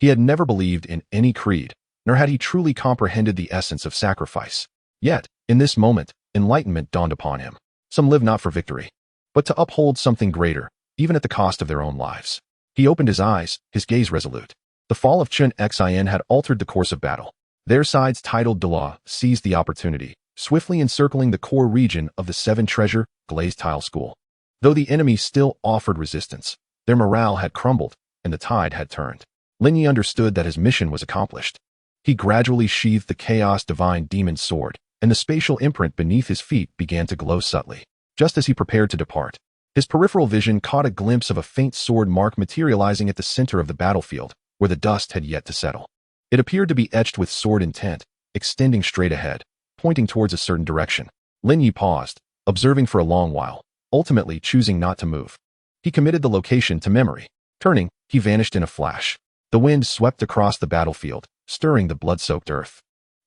He had never believed in any creed, nor had he truly comprehended the essence of sacrifice. Yet, in this moment, enlightenment dawned upon him. Some live not for victory, but to uphold something greater, even at the cost of their own lives. He opened his eyes, his gaze resolute. The fall of Qian Renxue had altered the course of battle. Their sides titled Douluo seized the opportunity, swiftly encircling the core region of the 7 treasure glazed tile school. Though the enemy still offered resistance, their morale had crumbled, and the tide had turned. Lin Ye understood that his mission was accomplished. He gradually sheathed the chaos divine demon's sword, and the spatial imprint beneath his feet began to glow subtly. Just as he prepared to depart, his peripheral vision caught a glimpse of a faint sword mark materializing at the center of the battlefield, where the dust had yet to settle. It appeared to be etched with sword intent, extending straight ahead, pointing towards a certain direction. Lin Ye paused, observing for a long while, ultimately choosing not to move. He committed the location to memory. Turning, he vanished in a flash. The wind swept across the battlefield, stirring the blood-soaked earth.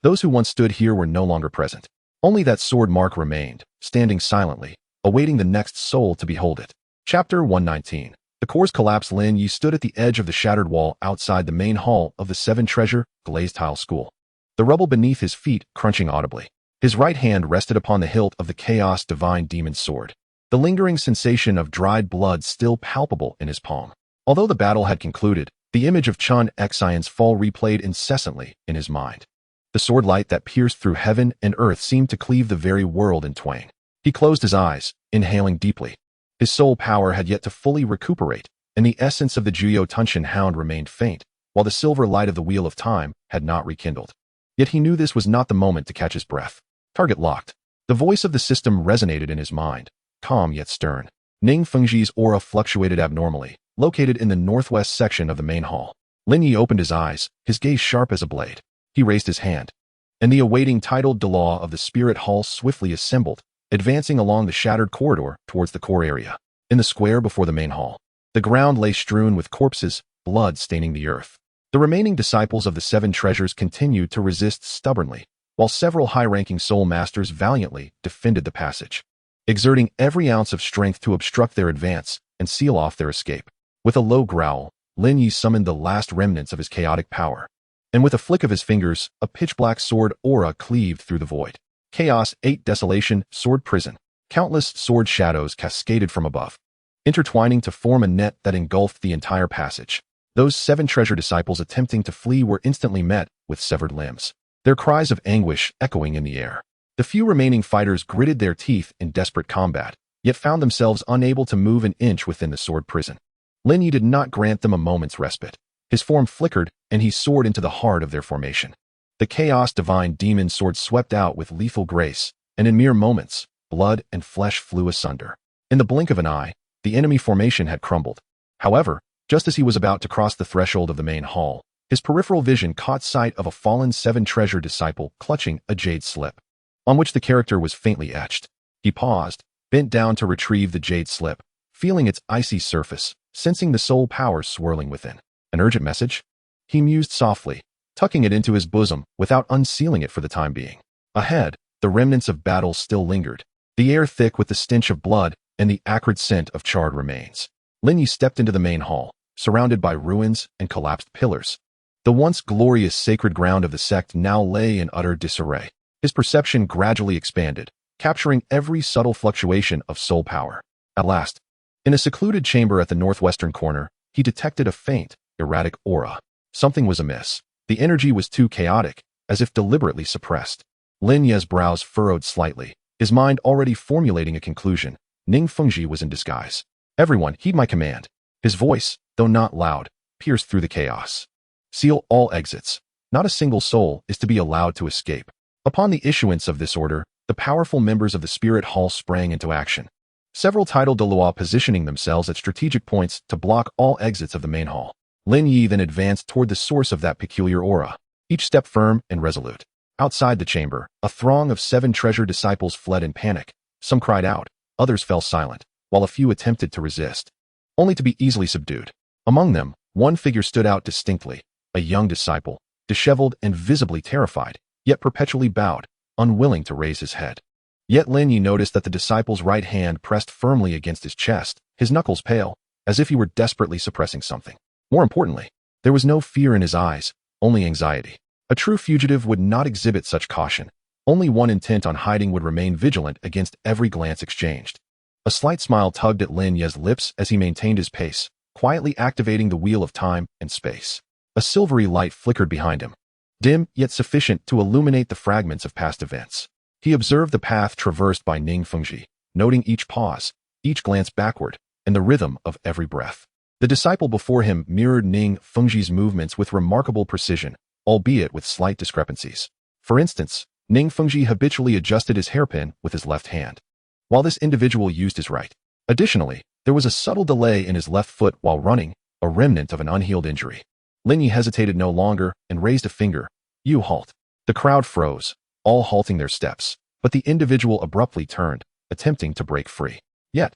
Those who once stood here were no longer present. Only that sword mark remained, standing silently, awaiting the next soul to behold it. Chapter 119. The core's collapse. Lin Ye stood at the edge of the shattered wall outside the main hall of the Seven Treasure glazed tile school. The rubble beneath his feet crunching audibly. His right hand rested upon the hilt of the Chaos Divine Demon's sword. The lingering sensation of dried blood still palpable in his palm. Although the battle had concluded, the image of Qian Renxue's fall replayed incessantly in his mind. The sword light that pierced through heaven and earth seemed to cleave the very world in twain. He closed his eyes, inhaling deeply. His soul power had yet to fully recuperate, and the essence of the Douluo Continent hound remained faint, while the silver light of the Wheel of Time had not rekindled. Yet he knew this was not the moment to catch his breath. Target locked. The voice of the system resonated in his mind, calm yet stern. Ning Fengji's aura fluctuated abnormally, located in the northwest section of the main hall. Lin Ye opened his eyes, his gaze sharp as a blade. He raised his hand, and the awaiting titled Douluo of the Spirit Hall swiftly assembled, advancing along the shattered corridor towards the core area. In the square before the main hall, the ground lay strewn with corpses, blood staining the earth. The remaining disciples of the Seven Treasures continued to resist stubbornly, while several high-ranking soul masters valiantly defended the passage, exerting every ounce of strength to obstruct their advance and seal off their escape. With a low growl, Lin Ye summoned the last remnants of his chaotic power, and with a flick of his fingers, a pitch-black sword aura cleaved through the void. Chaos, 8 Desolation, Sword Prison. Countless sword shadows cascaded from above, intertwining to form a net that engulfed the entire passage. Those Seven Treasure disciples attempting to flee were instantly met with severed limbs, their cries of anguish echoing in the air. The few remaining fighters gritted their teeth in desperate combat, yet found themselves unable to move an inch within the sword prison. Lin Ye did not grant them a moment's respite. His form flickered, and he soared into the heart of their formation. The Chaos Divine Demon's sword swept out with lethal grace, and in mere moments, blood and flesh flew asunder. In the blink of an eye, the enemy formation had crumbled. However, just as he was about to cross the threshold of the main hall, his peripheral vision caught sight of a fallen Seven Treasure disciple clutching a jade slip, on which the character was faintly etched. He paused, bent down to retrieve the jade slip, feeling its icy surface, sensing the soul power swirling within. An urgent message? He mused softly, tucking it into his bosom without unsealing it for the time being. Ahead, the remnants of battle still lingered, the air thick with the stench of blood and the acrid scent of charred remains. Lin Ye stepped into the main hall, surrounded by ruins and collapsed pillars. The once glorious sacred ground of the sect now lay in utter disarray. His perception gradually expanded, capturing every subtle fluctuation of soul power. At last, in a secluded chamber at the northwestern corner, he detected a faint, erratic aura. Something was amiss. The energy was too chaotic, as if deliberately suppressed. Lin Ye's brows furrowed slightly, his mind already formulating a conclusion. Ning Fengji was in disguise. Everyone, heed my command. His voice, though not loud, pierced through the chaos. Seal all exits. Not a single soul is to be allowed to escape. Upon the issuance of this order, the powerful members of the Spirit Hall sprang into action. Several titled Douluo positioning themselves at strategic points to block all exits of the main hall. Lin Ye then advanced toward the source of that peculiar aura, each step firm and resolute. Outside the chamber, a throng of Seven Treasure disciples fled in panic. Some cried out, others fell silent, while a few attempted to resist, only to be easily subdued. Among them, one figure stood out distinctly, a young disciple, disheveled and visibly terrified, yet perpetually bowed, unwilling to raise his head. Yet Lin Ye noticed that the disciple's right hand pressed firmly against his chest, his knuckles pale, as if he were desperately suppressing something. More importantly, there was no fear in his eyes, only anxiety. A true fugitive would not exhibit such caution. Only one intent on hiding would remain vigilant against every glance exchanged. A slight smile tugged at Lin Ye's lips as he maintained his pace, quietly activating the wheel of time and space. A silvery light flickered behind him, dim yet sufficient to illuminate the fragments of past events. He observed the path traversed by Ning Fengji, noting each pause, each glance backward, and the rhythm of every breath. The disciple before him mirrored Ning Fengji's movements with remarkable precision, albeit with slight discrepancies. For instance, Ning Fengji habitually adjusted his hairpin with his left hand, while this individual used his right. Additionally, there was a subtle delay in his left foot while running, a remnant of an unhealed injury. Lin Ye hesitated no longer and raised a finger. You halt. The crowd froze, all halting their steps, but the individual abruptly turned, attempting to break free. Yet,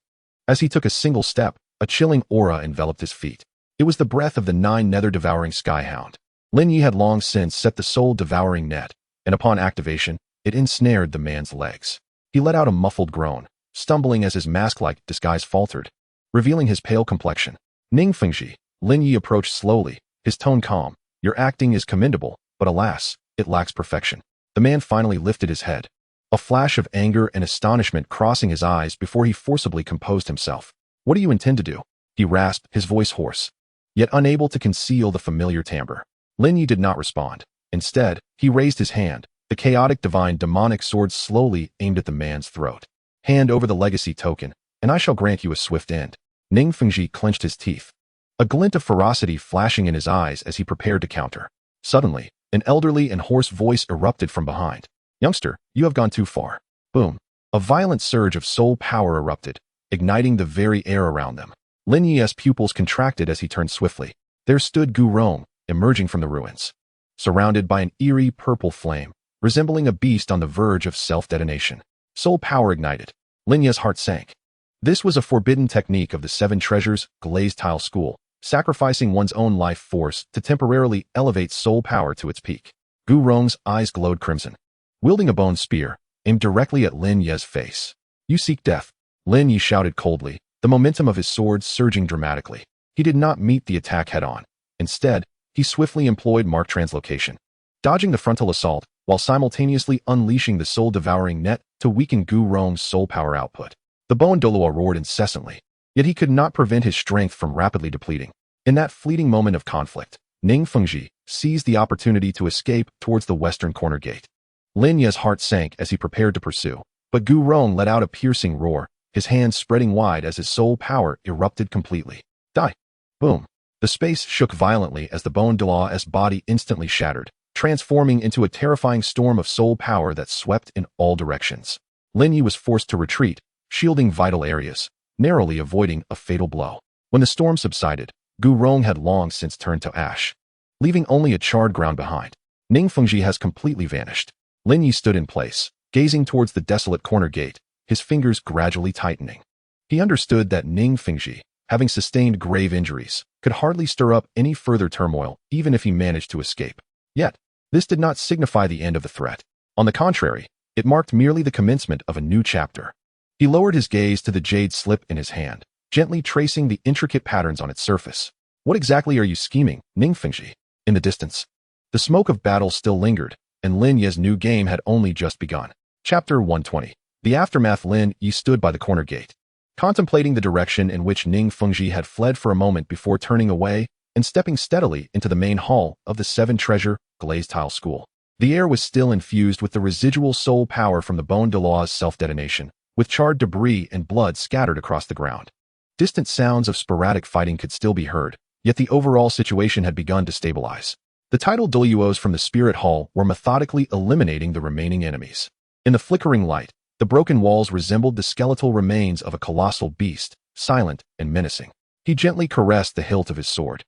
as he took a single step, a chilling aura enveloped his feet. It was the breath of the Nine Nether devouring skyhound. Lin Ye had long since set the soul-devouring net, and upon activation, it ensnared the man's legs. He let out a muffled groan, stumbling as his mask-like disguise faltered, revealing his pale complexion. Ning Fengji, Lin Ye approached slowly, his tone calm. Your acting is commendable, but alas, it lacks perfection. The man finally lifted his head, a flash of anger and astonishment crossing his eyes before he forcibly composed himself. What do you intend to do? He rasped, his voice hoarse, yet unable to conceal the familiar timbre. Lin Ye did not respond. Instead, he raised his hand, the chaotic divine demonic sword slowly aimed at the man's throat. Hand over the legacy token, and I shall grant you a swift end. Ning Fengji clenched his teeth, a glint of ferocity flashing in his eyes as he prepared to counter. Suddenly, an elderly and hoarse voice erupted from behind. Youngster, you have gone too far. Boom. A violent surge of soul power erupted, igniting the very air around them. Lin Ye's pupils contracted as he turned swiftly. There stood Gu Rong, emerging from the ruins, surrounded by an eerie purple flame, resembling a beast on the verge of self-detonation. Soul power ignited. Lin Ye's heart sank. This was a forbidden technique of the Seven Treasures glazed tile school, sacrificing one's own life force to temporarily elevate soul power to its peak. Gu Rong's eyes glowed crimson. Wielding a bone spear, aimed directly at Lin Ye's face. You seek death. Lin Ye shouted coldly, the momentum of his sword surging dramatically. He did not meet the attack head-on. Instead, he swiftly employed mark translocation, dodging the frontal assault while simultaneously unleashing the soul-devouring net to weaken Gu Rong's soul power output. The bone Douluo roared incessantly, yet he could not prevent his strength from rapidly depleting. In that fleeting moment of conflict, Ning Fengji seized the opportunity to escape towards the western corner gate. Lin Ye's heart sank as he prepared to pursue, but Gu Rong let out a piercing roar, his hands spreading wide as his soul power erupted completely. Die! Boom! The space shook violently as the bone Douluo's body instantly shattered, transforming into a terrifying storm of soul power that swept in all directions. Lin Ye was forced to retreat, shielding vital areas, narrowly avoiding a fatal blow. When the storm subsided, Gu Rong had long since turned to ash, leaving only a charred ground behind. Ning Fengji has completely vanished. Lin Ye stood in place, gazing towards the desolate corner gate, his fingers gradually tightening. He understood that Ning Fengji, having sustained grave injuries, could hardly stir up any further turmoil even if he managed to escape. Yet, this did not signify the end of the threat. On the contrary, it marked merely the commencement of a new chapter. He lowered his gaze to the jade slip in his hand, gently tracing the intricate patterns on its surface. What exactly are you scheming, Ning Fengji? In the distance, the smoke of battle still lingered, and Lin Ye's new game had only just begun. Chapter 120. The aftermath. Lin Ye stood by the corner gate, contemplating the direction in which Ning Fengji had fled for a moment before turning away and stepping steadily into the main hall of the Seven Treasure glazed tile school. The air was still infused with the residual soul power from the bone Douluo's self-detonation, with charred debris and blood scattered across the ground. Distant sounds of sporadic fighting could still be heard, yet the overall situation had begun to stabilize. The tidal Douluos from the Spirit Hall were methodically eliminating the remaining enemies. In the flickering light, the broken walls resembled the skeletal remains of a colossal beast, silent and menacing. He gently caressed the hilt of his sword,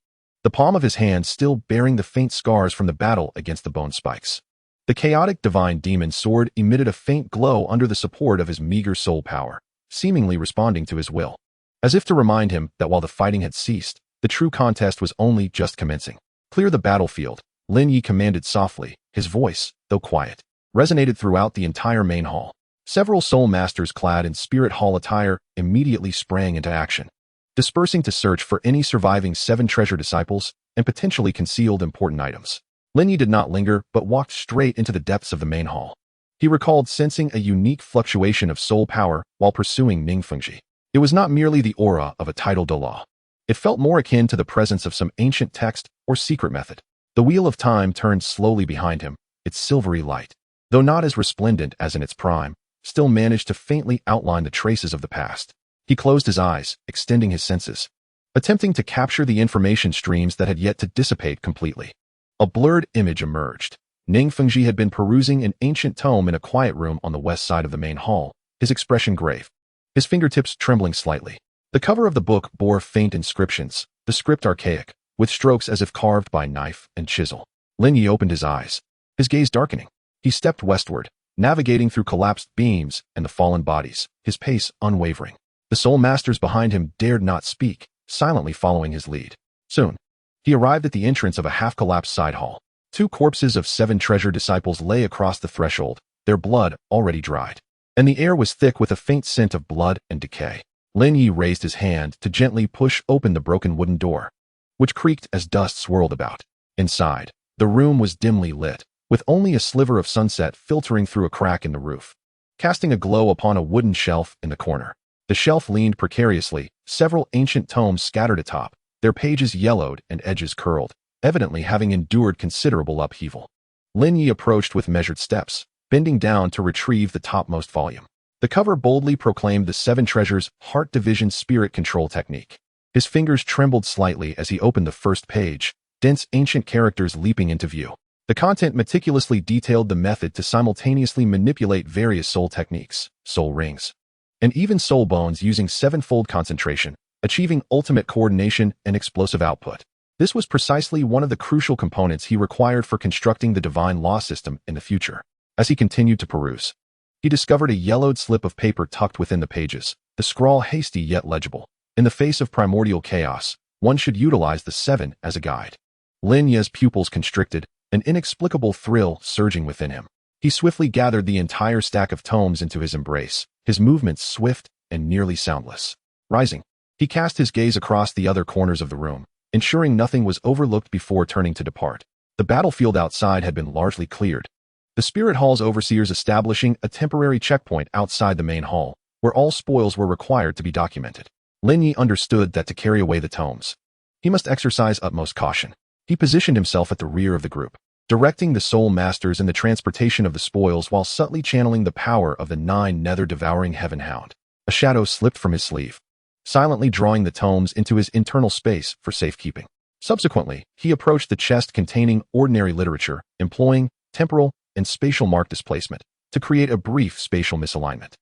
the palm of his hand still bearing the faint scars from the battle against the bone spikes. The chaotic divine demon sword emitted a faint glow under the support of his meager soul power, seemingly responding to his will, as if to remind him that while the fighting had ceased, the true contest was only just commencing. Clear the battlefield, Lin Ye commanded softly. His voice, though quiet, resonated throughout the entire main hall. Several soul masters clad in Spirit Hall attire immediately sprang into action, dispersing to search for any surviving Seven Treasure disciples and potentially concealed important items. Lin Ye did not linger but walked straight into the depths of the main hall. He recalled sensing a unique fluctuation of soul power while pursuing Ning Fengji. It was not merely the aura of a tidal Douluo. It felt more akin to the presence of some ancient text or secret method. The wheel of time turned slowly behind him, its silvery light, though not as resplendent as in its prime, still managed to faintly outline the traces of the past. He closed his eyes, extending his senses, attempting to capture the information streams that had yet to dissipate completely. A blurred image emerged. Ning Fengji had been perusing an ancient tome in a quiet room on the west side of the main hall, his expression grave, his fingertips trembling slightly. The cover of the book bore faint inscriptions, the script archaic, with strokes as if carved by knife and chisel. Lin Ye opened his eyes, his gaze darkening. He stepped westward, navigating through collapsed beams and the fallen bodies, his pace unwavering. The soul masters behind him dared not speak, silently following his lead. Soon, he arrived at the entrance of a half-collapsed side hall. 2 corpses of 7 treasure disciples lay across the threshold, their blood already dried. And the air was thick with a faint scent of blood and decay. Lin Ye raised his hand to gently push open the broken wooden door, which creaked as dust swirled about. Inside, the room was dimly lit, with only a sliver of sunset filtering through a crack in the roof, casting a glow upon a wooden shelf in the corner. The shelf leaned precariously, several ancient tomes scattered atop, their pages yellowed and edges curled, evidently having endured considerable upheaval. Lin Ye approached with measured steps, bending down to retrieve the topmost volume. The cover boldly proclaimed the 7 treasures' heart division spirit control technique. His fingers trembled slightly as he opened the first page, dense ancient characters leaping into view. The content meticulously detailed the method to simultaneously manipulate various soul techniques, soul rings, and even soul bones using 7-fold concentration, achieving ultimate coordination and explosive output. This was precisely one of the crucial components he required for constructing the divine law system in the future. As he continued to peruse, he discovered a yellowed slip of paper tucked within the pages, the scrawl hasty yet legible. In the face of primordial chaos, one should utilize the 7 as a guide. Lin Ye's pupils constricted, an inexplicable thrill surging within him. He swiftly gathered the entire stack of tomes into his embrace, his movements swift and nearly soundless. Rising, he cast his gaze across the other corners of the room, ensuring nothing was overlooked before turning to depart. The battlefield outside had been largely cleared, the Spirit Hall's overseers establishing a temporary checkpoint outside the main hall, where all spoils were required to be documented. Lin Ye understood that to carry away the tomes, he must exercise utmost caution. He positioned himself at the rear of the group, directing the soul masters in the transportation of the spoils while subtly channeling the power of the Nine Nether devouring heaven hound. A shadow slipped from his sleeve, silently drawing the tomes into his internal space for safekeeping. Subsequently, he approached the chest containing ordinary literature, employing temporal and spatial mark displacement to create a brief spatial misalignment.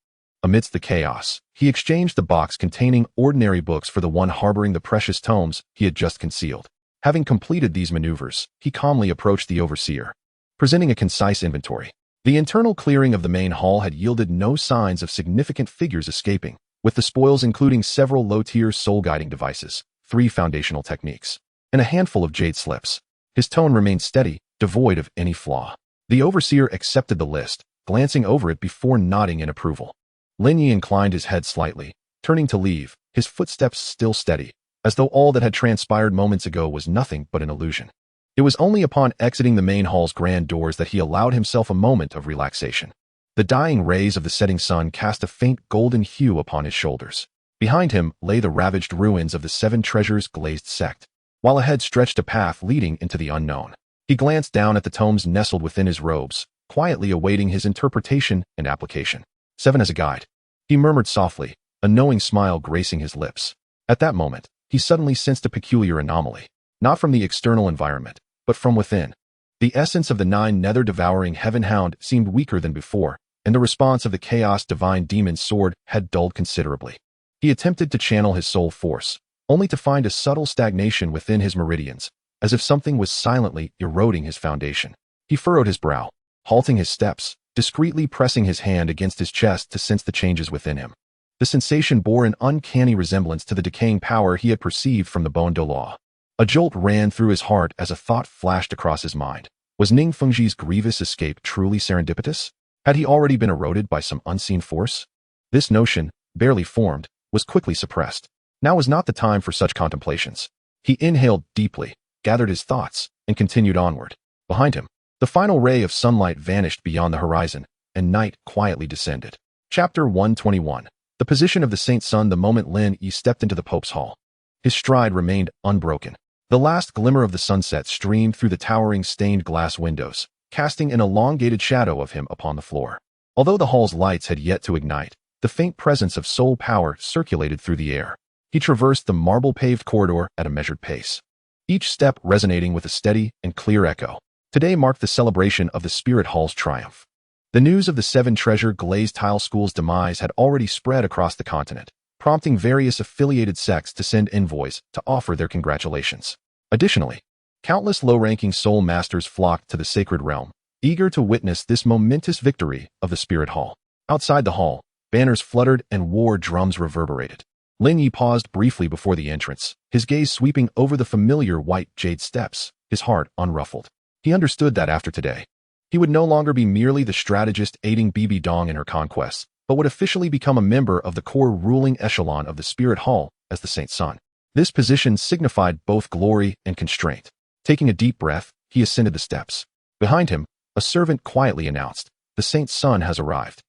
Amidst the chaos, he exchanged the box containing ordinary books for the one harboring the precious tomes he had just concealed. Having completed these maneuvers, he calmly approached the overseer, presenting a concise inventory. The internal clearing of the main hall had yielded no signs of significant figures escaping, with the spoils including several low-tier soul-guiding devices, 3 foundational techniques, and a handful of jade slips. His tone remained steady, devoid of any flaw. The overseer accepted the list, glancing over it before nodding in approval. Lin Ye inclined his head slightly, turning to leave, his footsteps still steady, as though all that had transpired moments ago was nothing but an illusion. It was only upon exiting the main hall's grand doors that he allowed himself a moment of relaxation. The dying rays of the setting sun cast a faint golden hue upon his shoulders. Behind him lay the ravaged ruins of the 7 treasures glazed sect, while ahead stretched a path leading into the unknown. He glanced down at the tomes nestled within his robes, quietly awaiting his interpretation and application. 7 as a guide, he murmured softly, a knowing smile gracing his lips. At that moment, he suddenly sensed a peculiar anomaly, not from the external environment, but from within. The essence of the Nine Nether devouring heaven hound seemed weaker than before, and the response of the chaos divine demon's sword had dulled considerably. He attempted to channel his soul force, only to find a subtle stagnation within his meridians, as if something was silently eroding his foundation. He furrowed his brow, halting his steps, discreetly pressing his hand against his chest to sense the changes within him. The sensation bore an uncanny resemblance to the decaying power he had perceived from the Bone Douluo. A jolt ran through his heart as a thought flashed across his mind. Was Ning Fengji's grievous escape truly serendipitous? Had he already been eroded by some unseen force? This notion, barely formed, was quickly suppressed. Now was not the time for such contemplations. He inhaled deeply, gathered his thoughts, and continued onward. Behind him, the final ray of sunlight vanished beyond the horizon, and night quietly descended. Chapter 121. The position of the Saint Sun the moment Lin Ye stepped into the Pope's hall. His stride remained unbroken. The last glimmer of the sunset streamed through the towering stained glass windows, casting an elongated shadow of him upon the floor. Although the hall's lights had yet to ignite, the faint presence of soul power circulated through the air. He traversed the marble-paved corridor at a measured pace, each step resonating with a steady and clear echo. Today marked the celebration of the Spirit Hall's triumph. The news of the 7 treasure glazed tile school's demise had already spread across the continent, prompting various affiliated sects to send envoys to offer their congratulations. Additionally, countless low-ranking soul masters flocked to the sacred realm, eager to witness this momentous victory of the Spirit Hall. Outside the hall, Banners fluttered and war drums reverberated. Lin Ye paused briefly before the entrance, his gaze sweeping over the familiar white jade steps, his heart unruffled. He understood that after today, he would no longer be merely the strategist aiding Bibi Dong in her conquests, but would officially become a member of the core ruling echelon of the Spirit Hall as the Saint Sun. This position signified both glory and constraint. Taking a deep breath, he ascended the steps. Behind him, a servant quietly announced, "The Saint Sun has arrived."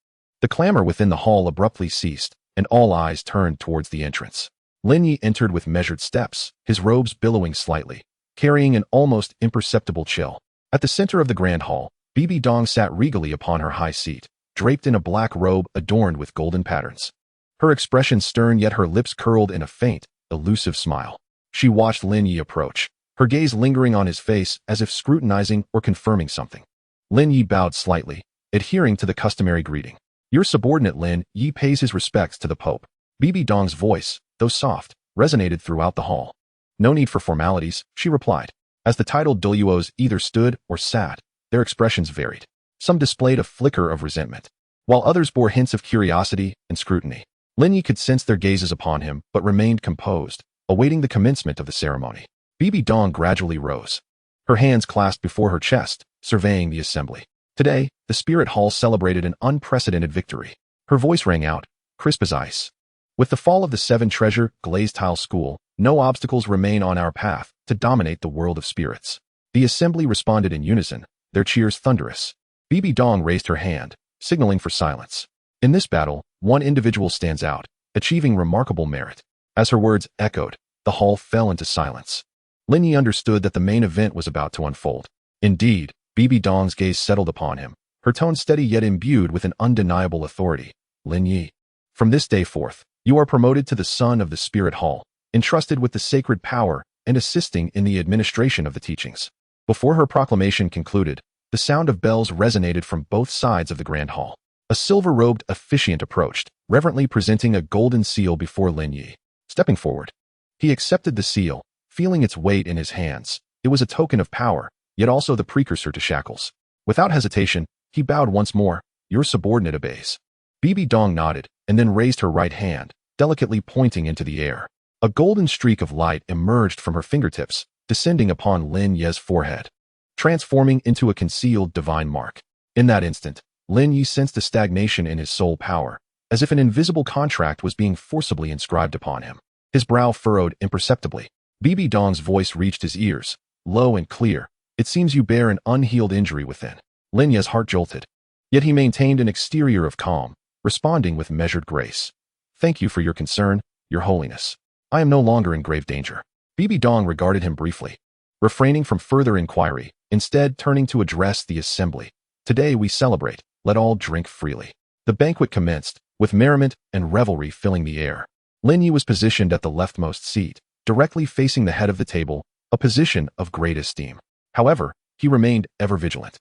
The clamor within the hall abruptly ceased, and all eyes turned towards the entrance. Lin Ye entered with measured steps, his robes billowing slightly, carrying an almost imperceptible chill. At the center of the grand hall, Bibi Dong sat regally upon her high seat, draped in a black robe adorned with golden patterns. Her expression stern, yet her lips curled in a faint, elusive smile. She watched Lin Ye approach, her gaze lingering on his face as if scrutinizing or confirming something. Lin Ye bowed slightly, adhering to the customary greeting. "Your subordinate Lin Ye pays his respects to the Pope." Bibi Dong's voice, though soft, resonated throughout the hall. "No need for formalities," she replied. As the titled Douluos either stood or sat, their expressions varied. Some displayed a flicker of resentment, while others bore hints of curiosity and scrutiny. Lin Ye could sense their gazes upon him, but remained composed, awaiting the commencement of the ceremony. Bibi Dong gradually rose, her hands clasped before her chest, surveying the assembly. Today, the Spirit Hall celebrated an unprecedented victory. Her voice rang out, crisp as ice. "With the fall of the Seven Treasure Glazed Tile School, no obstacles remain on our path to dominate the world of spirits." The assembly responded in unison, their cheers thunderous. Bibi Dong raised her hand, signaling for silence. In this battle, one individual stands out, achieving remarkable merit. As her words echoed, the hall fell into silence. Lin Ye understood that the main event was about to unfold. Indeed, Bibi Dong's gaze settled upon him, her tone steady yet imbued with an undeniable authority. "Lin Ye, from this day forth, you are promoted to the Son of the Spirit Hall, entrusted with the sacred power and assisting in the administration of the teachings." Before her proclamation concluded, the sound of bells resonated from both sides of the grand hall. A silver-robed officiant approached, reverently presenting a golden seal before Lin Ye. Stepping forward, he accepted the seal, feeling its weight in his hands. It was a token of power, yet also the precursor to shackles. Without hesitation, he bowed once more. "Your subordinate obeys." Bibi Dong nodded, and then raised her right hand, delicately pointing into the air. A golden streak of light emerged from her fingertips, descending upon Lin Ye's forehead, transforming into a concealed divine mark. In that instant, Lin Ye sensed a stagnation in his soul power, as if an invisible contract was being forcibly inscribed upon him. His brow furrowed imperceptibly. Bibi Dong's voice reached his ears, low and clear. "It seems you bear an unhealed injury within." Lin Ye's heart jolted. Yet he maintained an exterior of calm, responding with measured grace. "Thank you for your concern, Your Holiness. I am no longer in grave danger." Bibi Dong regarded him briefly, refraining from further inquiry, instead turning to address the assembly. "Today we celebrate. Let all drink freely." The banquet commenced, with merriment and revelry filling the air. Lin Ye was positioned at the leftmost seat, directly facing the head of the table, a position of great esteem. However, he remained ever vigilant.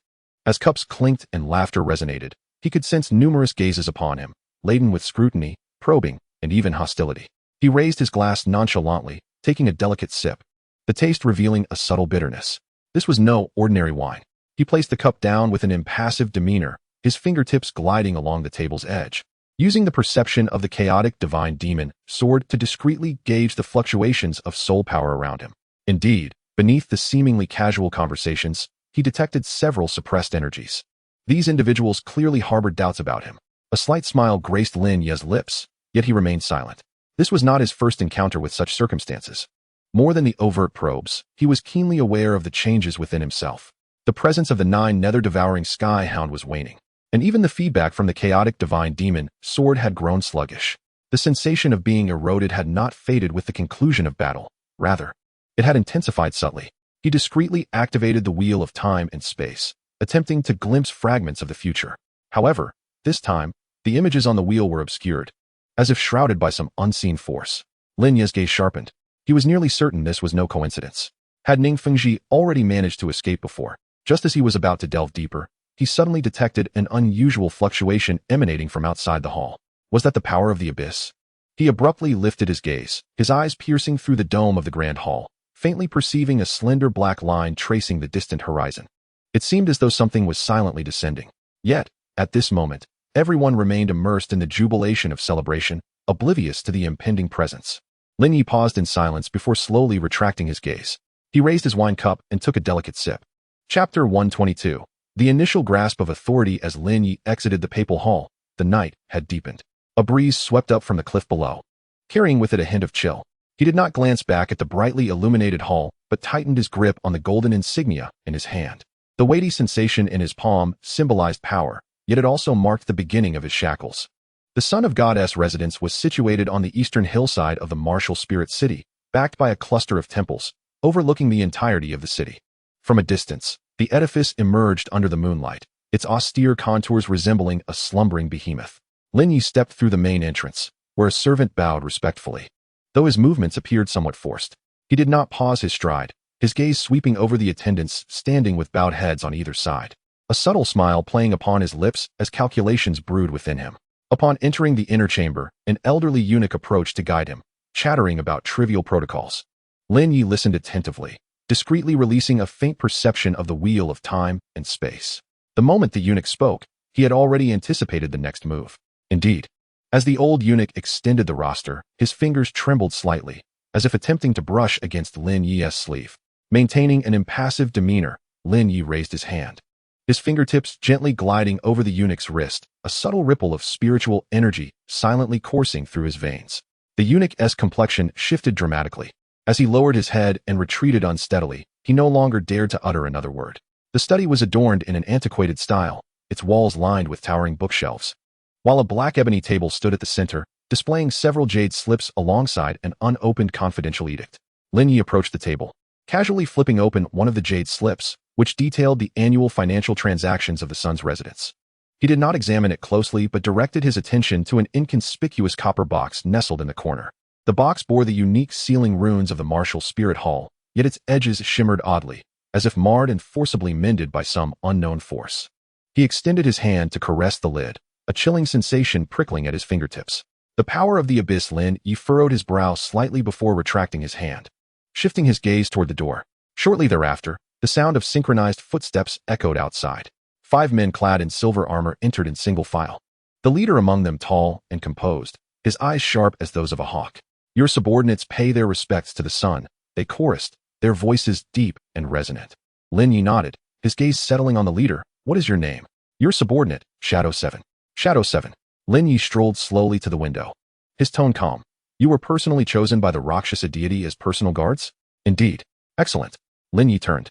As cups clinked and laughter resonated, he could sense numerous gazes upon him, laden with scrutiny, probing, and even hostility. He raised his glass nonchalantly, taking a delicate sip, the taste revealing a subtle bitterness. This was no ordinary wine. He placed the cup down with an impassive demeanor, his fingertips gliding along the table's edge, using the perception of the chaotic divine demon sword to discreetly gauge the fluctuations of soul power around him. Indeed, beneath the seemingly casual conversations, he detected several suppressed energies. These individuals clearly harbored doubts about him. A slight smile graced Lin Ye's lips, yet he remained silent. This was not his first encounter with such circumstances. More than the overt probes, he was keenly aware of the changes within himself. The presence of the Nine Nether devouring sky hound was waning, and even the feedback from the chaotic divine demon sword had grown sluggish. The sensation of being eroded had not faded with the conclusion of battle. Rather, it had intensified subtly. He discreetly activated the wheel of time and space, attempting to glimpse fragments of the future. However, this time, the images on the wheel were obscured, as if shrouded by some unseen force. Lin Ye's gaze sharpened. He was nearly certain this was no coincidence. Had Ning Fengji already managed to escape before? Just as he was about to delve deeper, he suddenly detected an unusual fluctuation emanating from outside the hall. Was that the power of the abyss? He abruptly lifted his gaze, his eyes piercing through the dome of the grand hall, faintly perceiving a slender black line tracing the distant horizon. It seemed as though something was silently descending. Yet, at this moment, Everyone remained immersed in the jubilation of celebration, oblivious to the impending presence. Lin Ye paused in silence before slowly retracting his gaze. He raised his wine cup and took a delicate sip. Chapter 122. The initial grasp of authority. As Lin Ye exited the papal hall, the night had deepened. A breeze swept up from the cliff below, carrying with it a hint of chill. He did not glance back at the brightly illuminated hall, but tightened his grip on the golden insignia in his hand. The weighty sensation in his palm symbolized power, yet it also marked the beginning of his shackles. The Son of Goddess residence was situated on the eastern hillside of the martial spirit city, backed by a cluster of temples, overlooking the entirety of the city. From a distance, the edifice emerged under the moonlight, its austere contours resembling a slumbering behemoth. Lin Ye stepped through the main entrance, where a servant bowed respectfully. Though his movements appeared somewhat forced, he did not pause his stride, his gaze sweeping over the attendants standing with bowed heads on either side. A subtle smile playing upon his lips as calculations brewed within him. Upon entering the inner chamber, an elderly eunuch approached to guide him, chattering about trivial protocols. Lin Ye listened attentively, discreetly releasing a faint perception of the wheel of time and space. The moment the eunuch spoke, he had already anticipated the next move. Indeed, as the old eunuch extended the roster, his fingers trembled slightly, as if attempting to brush against Lin Ye's sleeve. Maintaining an impassive demeanor, Lin Ye raised his hand, his fingertips gently gliding over the eunuch's wrist, a subtle ripple of spiritual energy silently coursing through his veins. The eunuch's complexion shifted dramatically. As he lowered his head and retreated unsteadily, he no longer dared to utter another word. The study was adorned in an antiquated style, its walls lined with towering bookshelves, while a black ebony table stood at the center, displaying several jade slips alongside an unopened confidential edict. Lin Ye approached the table, casually flipping open one of the jade slips, which detailed the annual financial transactions of the son's residence. He did not examine it closely but directed his attention to an inconspicuous copper box nestled in the corner. The box bore the unique sealing runes of the martial spirit hall, yet its edges shimmered oddly, as if marred and forcibly mended by some unknown force. He extended his hand to caress the lid, a chilling sensation prickling at his fingertips. The power of the abyss. Lin Ye furrowed his brow slightly before retracting his hand, shifting his gaze toward the door. Shortly thereafter, the sound of synchronized footsteps echoed outside. 5 men clad in silver armor entered in single file. The leader among them tall and composed, his eyes sharp as those of a hawk. "Your subordinates pay their respects to the sun," they chorused, their voices deep and resonant. Lin Ye nodded, his gaze settling on the leader. "What is your name?" "Your subordinate, Shadow 7. Shadow 7. Lin Ye strolled slowly to the window, his tone calm. "You were personally chosen by the Rakshasa deity as personal guards?" "Indeed." "Excellent." Lin Ye turned,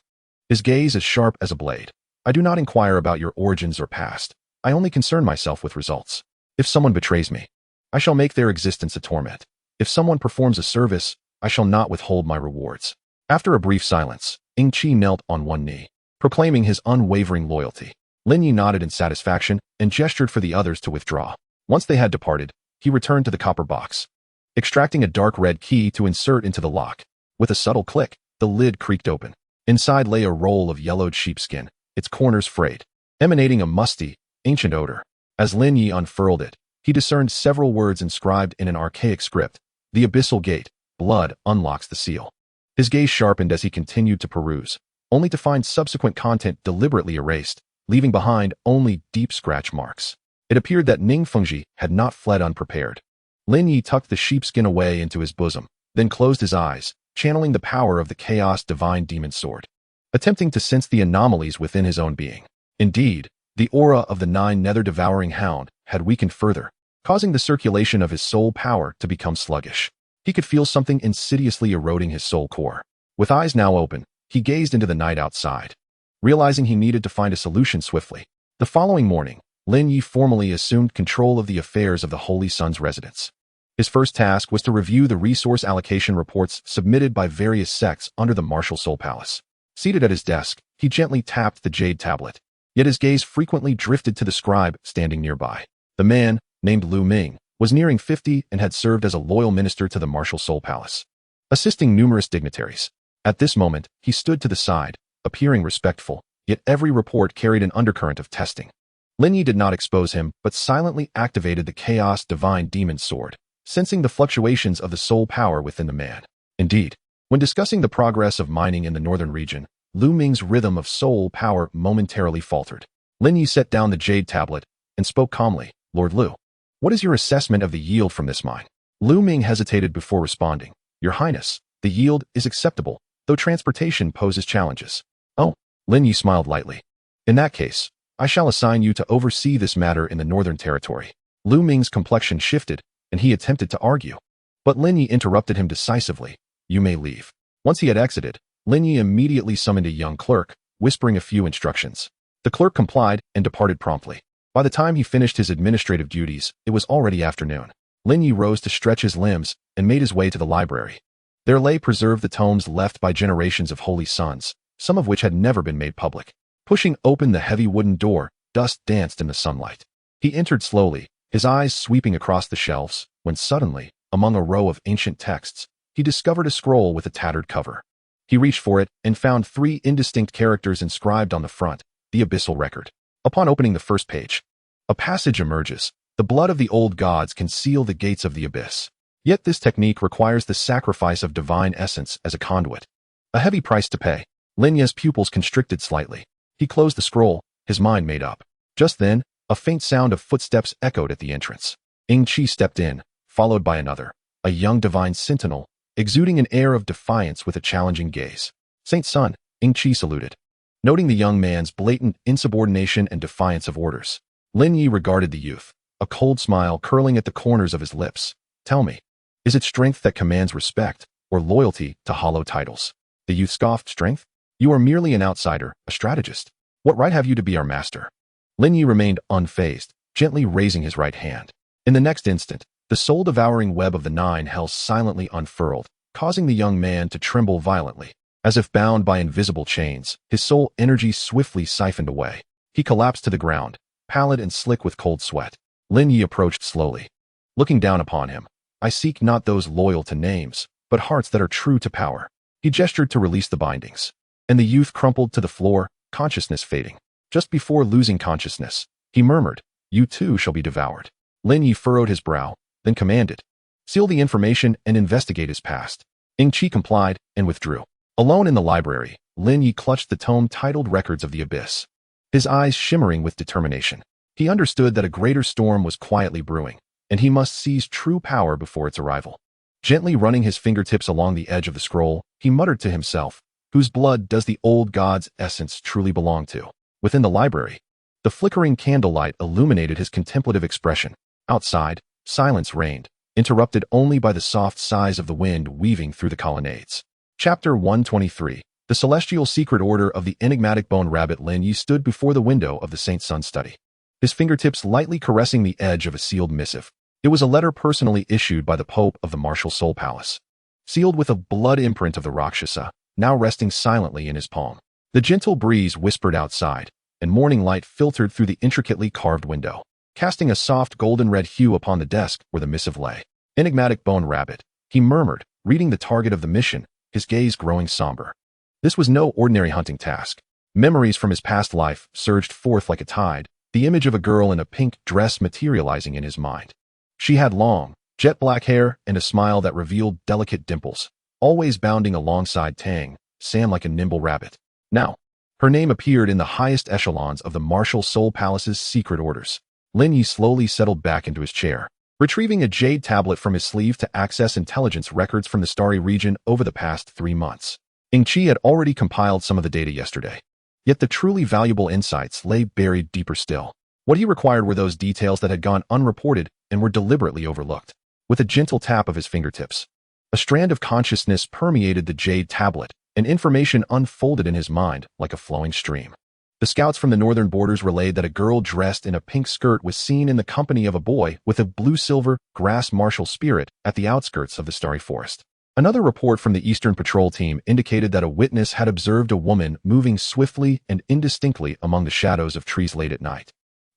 his gaze as sharp as a blade. "I do not inquire about your origins or past. I only concern myself with results. If someone betrays me, I shall make their existence a torment. If someone performs a service, I shall not withhold my rewards." After a brief silence, Ing Chi knelt on one knee, proclaiming his unwavering loyalty. Lin Ye nodded in satisfaction and gestured for the others to withdraw. Once they had departed, he returned to the copper box, extracting a dark red key to insert into the lock. With a subtle click, the lid creaked open. Inside lay a roll of yellowed sheepskin, its corners frayed, emanating a musty, ancient odor. As Lin Ye unfurled it, he discerned several words inscribed in an archaic script. "The abyssal gate, blood unlocks the seal." His gaze sharpened as he continued to peruse, only to find subsequent content deliberately erased, leaving behind only deep scratch marks. It appeared that Ning Fengji had not fled unprepared. Lin Ye tucked the sheepskin away into his bosom, then closed his eyes, channeling the power of the chaos divine demon sword, attempting to sense the anomalies within his own being. Indeed, the aura of the Nine Nether devouring hound had weakened further, causing the circulation of his soul power to become sluggish. He could feel something insidiously eroding his soul core. With eyes now open, he gazed into the night outside, realizing he needed to find a solution swiftly. The following morning, Lin Ye formally assumed control of the affairs of the Holy Sun's residence. His first task was to review the resource allocation reports submitted by various sects under the Martial Soul Palace. Seated at his desk, he gently tapped the jade tablet, yet his gaze frequently drifted to the scribe standing nearby. The man, named Lu Ming, was nearing 50 and had served as a loyal minister to the Martial Soul Palace, assisting numerous dignitaries. At this moment, he stood to the side, appearing respectful, yet every report carried an undercurrent of testing. Lin Ye did not expose him, but silently activated the chaos divine demon sword, sensing the fluctuations of the soul power within the man. Indeed, when discussing the progress of mining in the northern region, Lu Ming's rhythm of soul power momentarily faltered. Lin Ye set down the jade tablet, and spoke calmly. Lord Lu, what is your assessment of the yield from this mine? Lu Ming hesitated before responding. Your Highness, the yield is acceptable, though transportation poses challenges. Oh, Lin Ye smiled lightly. In that case, I shall assign you to oversee this matter in the Northern Territory. Lu Ming's complexion shifted, and he attempted to argue. But Lin Ye interrupted him decisively. You may leave. Once he had exited, Lin Ye immediately summoned a young clerk, whispering a few instructions. The clerk complied and departed promptly. By the time he finished his administrative duties, it was already afternoon. Lin Ye rose to stretch his limbs and made his way to the library. There lay preserved the tomes left by generations of holy sons, some of which had never been made public. Pushing open the heavy wooden door, dust danced in the sunlight. He entered slowly, his eyes sweeping across the shelves, when suddenly, among a row of ancient texts, he discovered a scroll with a tattered cover. He reached for it and found 3 indistinct characters inscribed on the front, the abyssal record. Upon opening the first page, a passage emerges. The blood of the old gods can seal the gates of the abyss. Yet this technique requires the sacrifice of divine essence as a conduit. A heavy price to pay. Lin Ye's pupils constricted slightly. He closed the scroll, his mind made up. Just then, a faint sound of footsteps echoed at the entrance. Ying Qi stepped in, followed by another, a young divine sentinel, exuding an air of defiance with a challenging gaze. Saint Sun, Ying Qi saluted. Noting the young man's blatant insubordination and defiance of orders, Lin Ye regarded the youth, a cold smile curling at the corners of his lips. Tell me, is it strength that commands respect, or loyalty to hollow titles? The youth scoffed. Strength? You are merely an outsider, a strategist. What right have you to be our master? Lin Ye remained unfazed, gently raising his right hand. In the next instant, the soul-devouring web of the Nine Hells silently unfurled, causing the young man to tremble violently. As if bound by invisible chains, his soul energy swiftly siphoned away. He collapsed to the ground, pallid and slick with cold sweat. Lin Ye approached slowly. Looking down upon him, I seek not those loyal to names, but hearts that are true to power. He gestured to release the bindings, and the youth crumpled to the floor, consciousness fading. Just before losing consciousness, he murmured, You too shall be devoured. Lin Ye furrowed his brow, then commanded, Seal the information and investigate his past. Ying Qi complied and withdrew. Alone in the library, Lin Ye clutched the tome titled Records of the Abyss, his eyes shimmering with determination. He understood that a greater storm was quietly brewing, and he must seize true power before its arrival. Gently running his fingertips along the edge of the scroll, he muttered to himself, Whose blood does the old god's essence truly belong to? Within the library, the flickering candlelight illuminated his contemplative expression. Outside, silence reigned, interrupted only by the soft sighs of the wind weaving through the colonnades. Chapter 123. The Celestial Secret Order of the Enigmatic Bone Rabbit. Lin Ye stood before the window of the Saint Sun study, his fingertips lightly caressing the edge of a sealed missive. It was a letter personally issued by the Pope of the Martial Soul Palace, sealed with a blood imprint of the Rakshasa, now resting silently in his palm. The gentle breeze whispered outside, and morning light filtered through the intricately carved window, casting a soft golden-red hue upon the desk where the missive lay. Enigmatic Bone Rabbit, he murmured, reading the target of the mission, his gaze growing somber. This was no ordinary hunting task. Memories from his past life surged forth like a tide, the image of a girl in a pink dress materializing in his mind. She had long, jet-black hair and a smile that revealed delicate dimples, always bounding alongside Tang San like a nimble rabbit. Now, her name appeared in the highest echelons of the Martial Soul Palace's secret orders. Lin Ye slowly settled back into his chair, retrieving a jade tablet from his sleeve to access intelligence records from the Starry region over the past 3 months. Ying Qi had already compiled some of the data yesterday, yet the truly valuable insights lay buried deeper still. What he required were those details that had gone unreported and were deliberately overlooked. With a gentle tap of his fingertips, a strand of consciousness permeated the jade tablet, and information unfolded in his mind like a flowing stream. The scouts from the northern borders relayed that a girl dressed in a pink skirt was seen in the company of a boy with a blue-silver grass martial spirit at the outskirts of the Starry Forest. Another report from the Eastern Patrol team indicated that a witness had observed a woman moving swiftly and indistinctly among the shadows of trees late at night,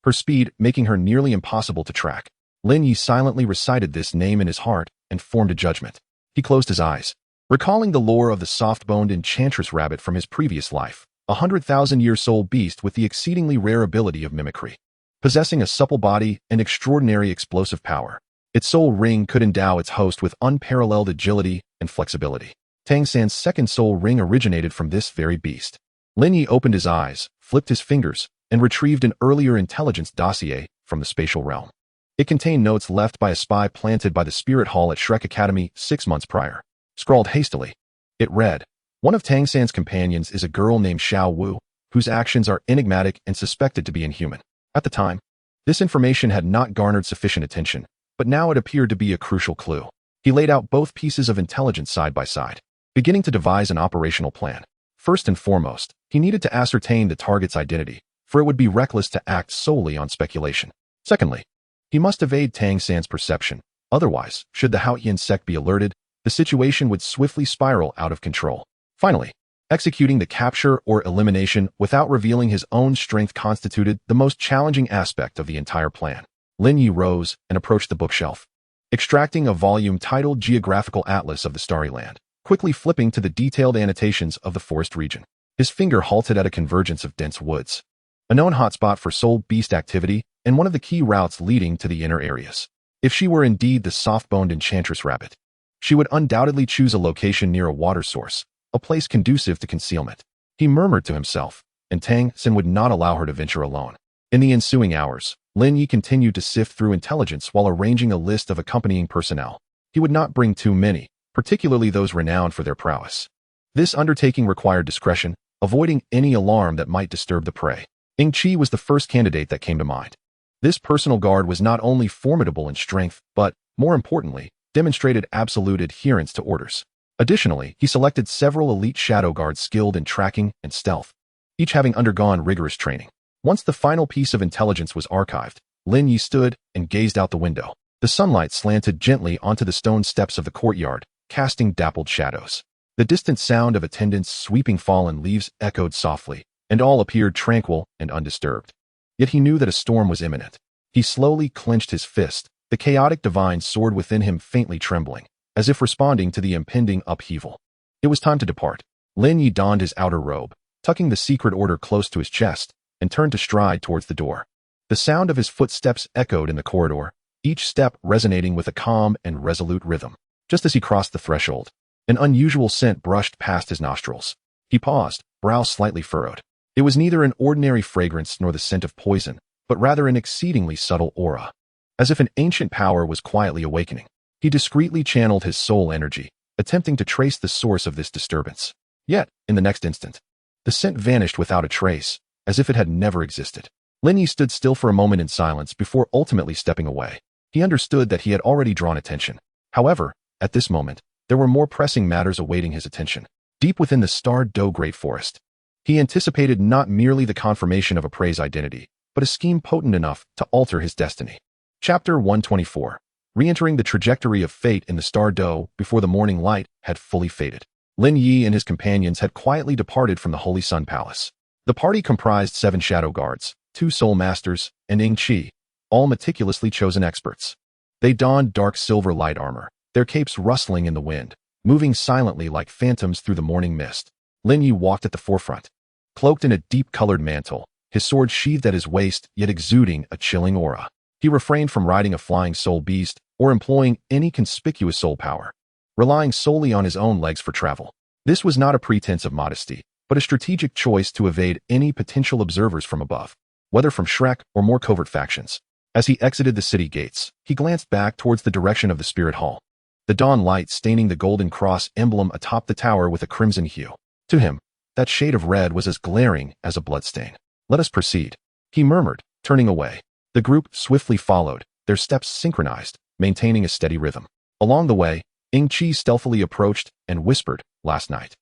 her speed making her nearly impossible to track. Lin Ye silently recited this name in his heart and formed a judgment. He closed his eyes, recalling the lore of the soft-boned enchantress rabbit from his previous life, a 100,000-year soul beast with the exceedingly rare ability of mimicry. Possessing a supple body and extraordinary explosive power, its soul ring could endow its host with unparalleled agility and flexibility. Tang San's second soul ring originated from this very beast. Lin Ye opened his eyes, flipped his fingers, and retrieved an earlier intelligence dossier from the spatial realm. It contained notes left by a spy planted by the Spirit Hall at Shrek Academy 6 months prior. Scrawled hastily, it read, "One of Tang San's companions is a girl named Xiao Wu, whose actions are enigmatic and suspected to be inhuman." At the time, this information had not garnered sufficient attention, but now it appeared to be a crucial clue. He laid out both pieces of intelligence side by side, beginning to devise an operational plan. First and foremost, he needed to ascertain the target's identity, for it would be reckless to act solely on speculation. Secondly, he must evade Tang San's perception. Otherwise, should the Haotian sect be alerted, the situation would swiftly spiral out of control. Finally, executing the capture or elimination without revealing his own strength constituted the most challenging aspect of the entire plan. Lin Ye rose and approached the bookshelf, extracting a volume titled Geographical Atlas of the Starry Land, quickly flipping to the detailed annotations of the forest region. His finger halted at a convergence of dense woods, a known hotspot for soul beast activity and one of the key routes leading to the inner areas. If she were indeed the soft-boned enchantress rabbit, she would undoubtedly choose a location near a water source, a place conducive to concealment. He murmured to himself, and Tang San would not allow her to venture alone. In the ensuing hours, Lin Ye continued to sift through intelligence while arranging a list of accompanying personnel. He would not bring too many, particularly those renowned for their prowess. This undertaking required discretion, avoiding any alarm that might disturb the prey. Ying Qi was the first candidate that came to mind. This personal guard was not only formidable in strength, but, more importantly, demonstrated absolute adherence to orders. Additionally, he selected several elite shadow guards skilled in tracking and stealth, each having undergone rigorous training. Once the final piece of intelligence was archived, Lin Ye stood and gazed out the window. The sunlight slanted gently onto the stone steps of the courtyard, casting dappled shadows. The distant sound of attendants sweeping fallen leaves echoed softly, and all appeared tranquil and undisturbed. Yet he knew that a storm was imminent. He slowly clenched his fist, the chaotic divine sword within him faintly trembling, as if responding to the impending upheaval. It was time to depart. Lin Ye donned his outer robe, tucking the secret order close to his chest, and turned to stride towards the door. The sound of his footsteps echoed in the corridor, each step resonating with a calm and resolute rhythm. Just as he crossed the threshold, an unusual scent brushed past his nostrils. He paused, brow slightly furrowed. It was neither an ordinary fragrance nor the scent of poison, but rather an exceedingly subtle aura. As if an ancient power was quietly awakening. He discreetly channeled his soul energy, attempting to trace the source of this disturbance. Yet, in the next instant, the scent vanished without a trace, as if it had never existed. Lin Ye stood still for a moment in silence before ultimately stepping away. He understood that he had already drawn attention. However, at this moment, there were more pressing matters awaiting his attention. Deep within the starred Douluo Great Forest, he anticipated not merely the confirmation of a prey's identity, but a scheme potent enough to alter his destiny. Chapter 124. Re-entering the trajectory of fate in the Star Doe before the morning light had fully faded. Lin Ye and his companions had quietly departed from the Holy Sun Palace. The party comprised 7 shadow guards, 2 soul masters, and Ying Qi, all meticulously chosen experts. They donned dark silver light armor, their capes rustling in the wind, moving silently like phantoms through the morning mist. Lin Ye walked at the forefront, cloaked in a deep-colored mantle, his sword sheathed at his waist yet exuding a chilling aura. He refrained from riding a flying soul beast or employing any conspicuous soul power, relying solely on his own legs for travel. This was not a pretense of modesty, but a strategic choice to evade any potential observers from above, whether from Shrek or more covert factions. As he exited the city gates, he glanced back towards the direction of the Spirit Hall, the dawn light staining the golden cross emblem atop the tower with a crimson hue. To him, that shade of red was as glaring as a bloodstain. "Let us proceed," he murmured, turning away. The group swiftly followed, their steps synchronized, maintaining a steady rhythm. Along the way, Ying Qi stealthily approached and whispered, "Last night,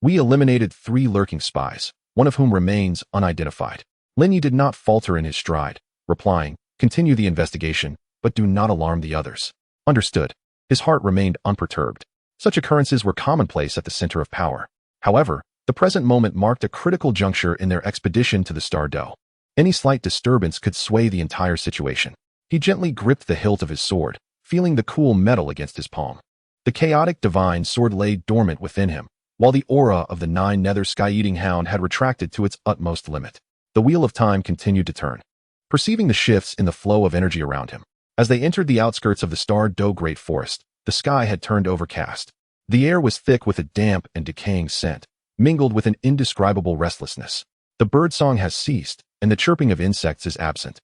we eliminated 3 lurking spies, one of whom remains unidentified." Lin Ye did not falter in his stride, replying, "Continue the investigation, but do not alarm the others." Understood. His heart remained unperturbed. Such occurrences were commonplace at the center of power. However, the present moment marked a critical juncture in their expedition to the Star Doe. Any slight disturbance could sway the entire situation. He gently gripped the hilt of his sword, feeling the cool metal against his palm. The chaotic divine sword lay dormant within him, while the aura of the Nine Nether Sky-Eating Hound had retracted to its utmost limit. The wheel of time continued to turn, perceiving the shifts in the flow of energy around him. As they entered the outskirts of the Star Doe Great Forest, the sky had turned overcast. The air was thick with a damp and decaying scent, mingled with an indescribable restlessness. The birdsong has ceased, and the chirping of insects is absent.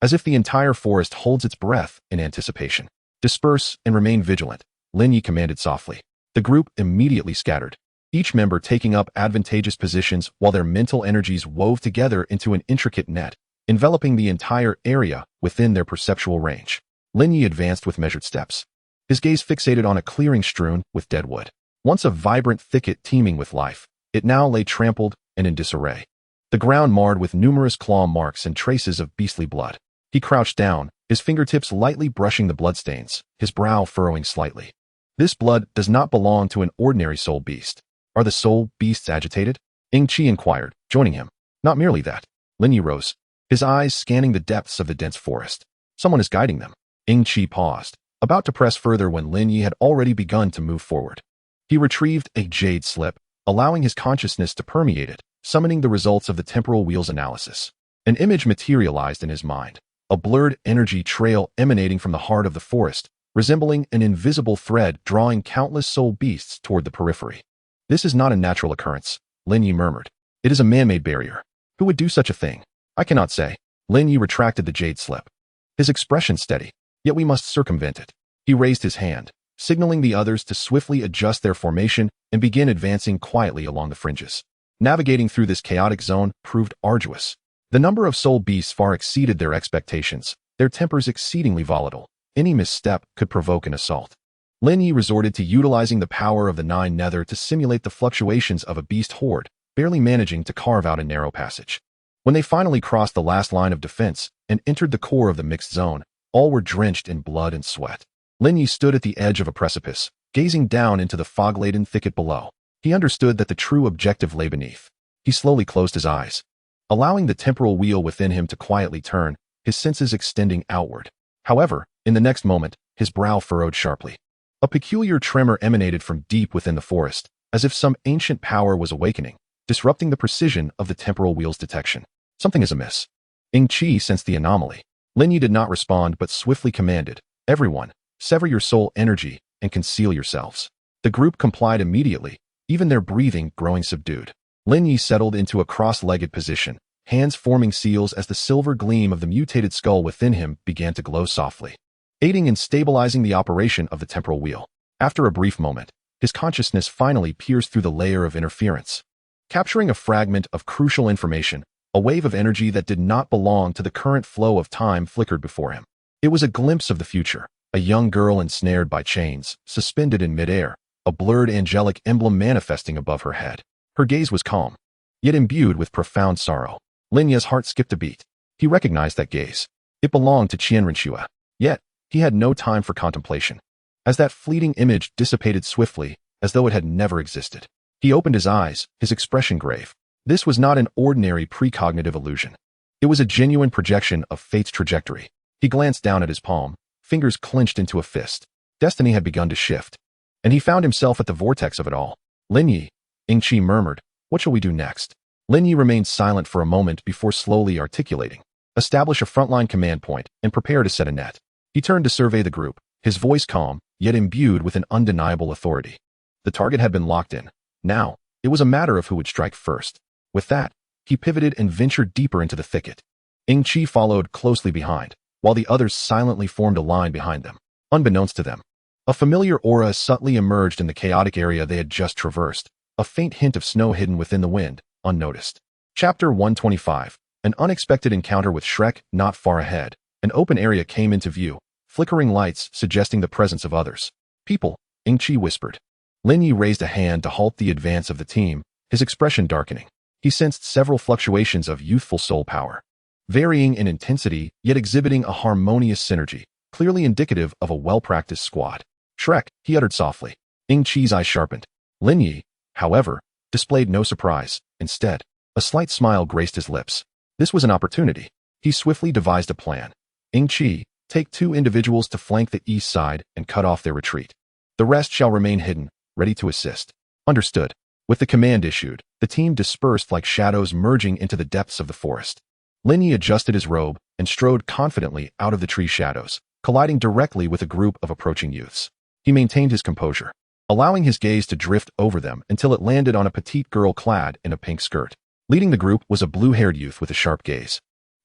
as if the entire forest holds its breath in anticipation. Disperse and remain vigilant, Lin Ye commanded softly. The group immediately scattered, each member taking up advantageous positions while their mental energies wove together into an intricate net, enveloping the entire area within their perceptual range. Lin Ye advanced with measured steps, his gaze fixated on a clearing strewn with dead wood. Once a vibrant thicket teeming with life, it now lay trampled and in disarray, the ground marred with numerous claw marks and traces of beastly blood. He crouched down, his fingertips lightly brushing the bloodstains, his brow furrowing slightly. This blood does not belong to an ordinary soul beast. Are the soul beasts agitated? Qi inquired, joining him. Not merely that. Lin Ye rose, his eyes scanning the depths of the dense forest. Someone is guiding them. Qi paused, about to press further when Lin Ye had already begun to move forward. He retrieved a jade slip, allowing his consciousness to permeate it, summoning the results of the temporal wheel's analysis. An image materialized in his mind, a blurred energy trail emanating from the heart of the forest, resembling an invisible thread drawing countless soul beasts toward the periphery. This is not a natural occurrence, Lin Ye murmured. It is a man-made barrier. Who would do such a thing? I cannot say. Lin Ye retracted the jade slip, his expression steady. Yet we must circumvent it. He raised his hand, signaling the others to swiftly adjust their formation and begin advancing quietly along the fringes. Navigating through this chaotic zone proved arduous. The number of soul beasts far exceeded their expectations, their tempers exceedingly volatile. Any misstep could provoke an assault. Lin Ye resorted to utilizing the power of the Nine Nether to simulate the fluctuations of a beast horde, barely managing to carve out a narrow passage. When they finally crossed the last line of defense and entered the core of the mixed zone, all were drenched in blood and sweat. Lin Ye stood at the edge of a precipice, gazing down into the fog-laden thicket below. He understood that the true objective lay beneath. He slowly closed his eyes, allowing the temporal wheel within him to quietly turn, his senses extending outward. However, in the next moment, his brow furrowed sharply. A peculiar tremor emanated from deep within the forest, as if some ancient power was awakening, disrupting the precision of the temporal wheel's detection. Something is amiss. Qi sensed the anomaly. Lin Ye did not respond but swiftly commanded, "Everyone, sever your soul energy and conceal yourselves." The group complied immediately, even their breathing growing subdued. Lin Ye settled into a cross-legged position, hands forming seals as the silver gleam of the mutated skull within him began to glow softly, aiding in stabilizing the operation of the temporal wheel. After a brief moment, his consciousness finally pierced through the layer of interference, capturing a fragment of crucial information. A wave of energy that did not belong to the current flow of time flickered before him. It was a glimpse of the future, a young girl ensnared by chains, suspended in midair, a blurred angelic emblem manifesting above her head. Her gaze was calm, yet imbued with profound sorrow. Lin Ye's heart skipped a beat. He recognized that gaze. It belonged to Qian Renxue. Yet, he had no time for contemplation, as that fleeting image dissipated swiftly, as though it had never existed. He opened his eyes, his expression grave. This was not an ordinary precognitive illusion. It was a genuine projection of fate's trajectory. He glanced down at his palm, fingers clenched into a fist. Destiny had begun to shift, and he found himself at the vortex of it all. Lin Ye, Qi murmured, "What shall we do next?" Lin Ye remained silent for a moment before slowly articulating, "Establish a frontline command point and prepare to set a net." He turned to survey the group, his voice calm, yet imbued with an undeniable authority. The target had been locked in. Now, it was a matter of who would strike first. With that, he pivoted and ventured deeper into the thicket. Qi followed closely behind, while the others silently formed a line behind them. Unbeknownst to them, a familiar aura subtly emerged in the chaotic area they had just traversed, a faint hint of snow hidden within the wind, unnoticed. Chapter 125. An unexpected encounter with Shrek. Not far ahead, an open area came into view, flickering lights suggesting the presence of others. "People," Qi whispered. Lin Ye raised a hand to halt the advance of the team, his expression darkening. He sensed several fluctuations of youthful soul power, varying in intensity yet exhibiting a harmonious synergy, clearly indicative of a well-practiced squad. "Shrek," he uttered softly. Qi's eyes sharpened. Lin Ye, however, displayed no surprise. Instead, a slight smile graced his lips. This was an opportunity. He swiftly devised a plan. "Qi, take 2 individuals to flank the east side and cut off their retreat. The rest shall remain hidden, ready to assist." "Understood." With the command issued, the team dispersed like shadows merging into the depths of the forest. Lin Ye adjusted his robe and strode confidently out of the tree shadows, colliding directly with a group of approaching youths. He maintained his composure, allowing his gaze to drift over them until it landed on a petite girl clad in a pink skirt. Leading the group was a blue-haired youth with a sharp gaze,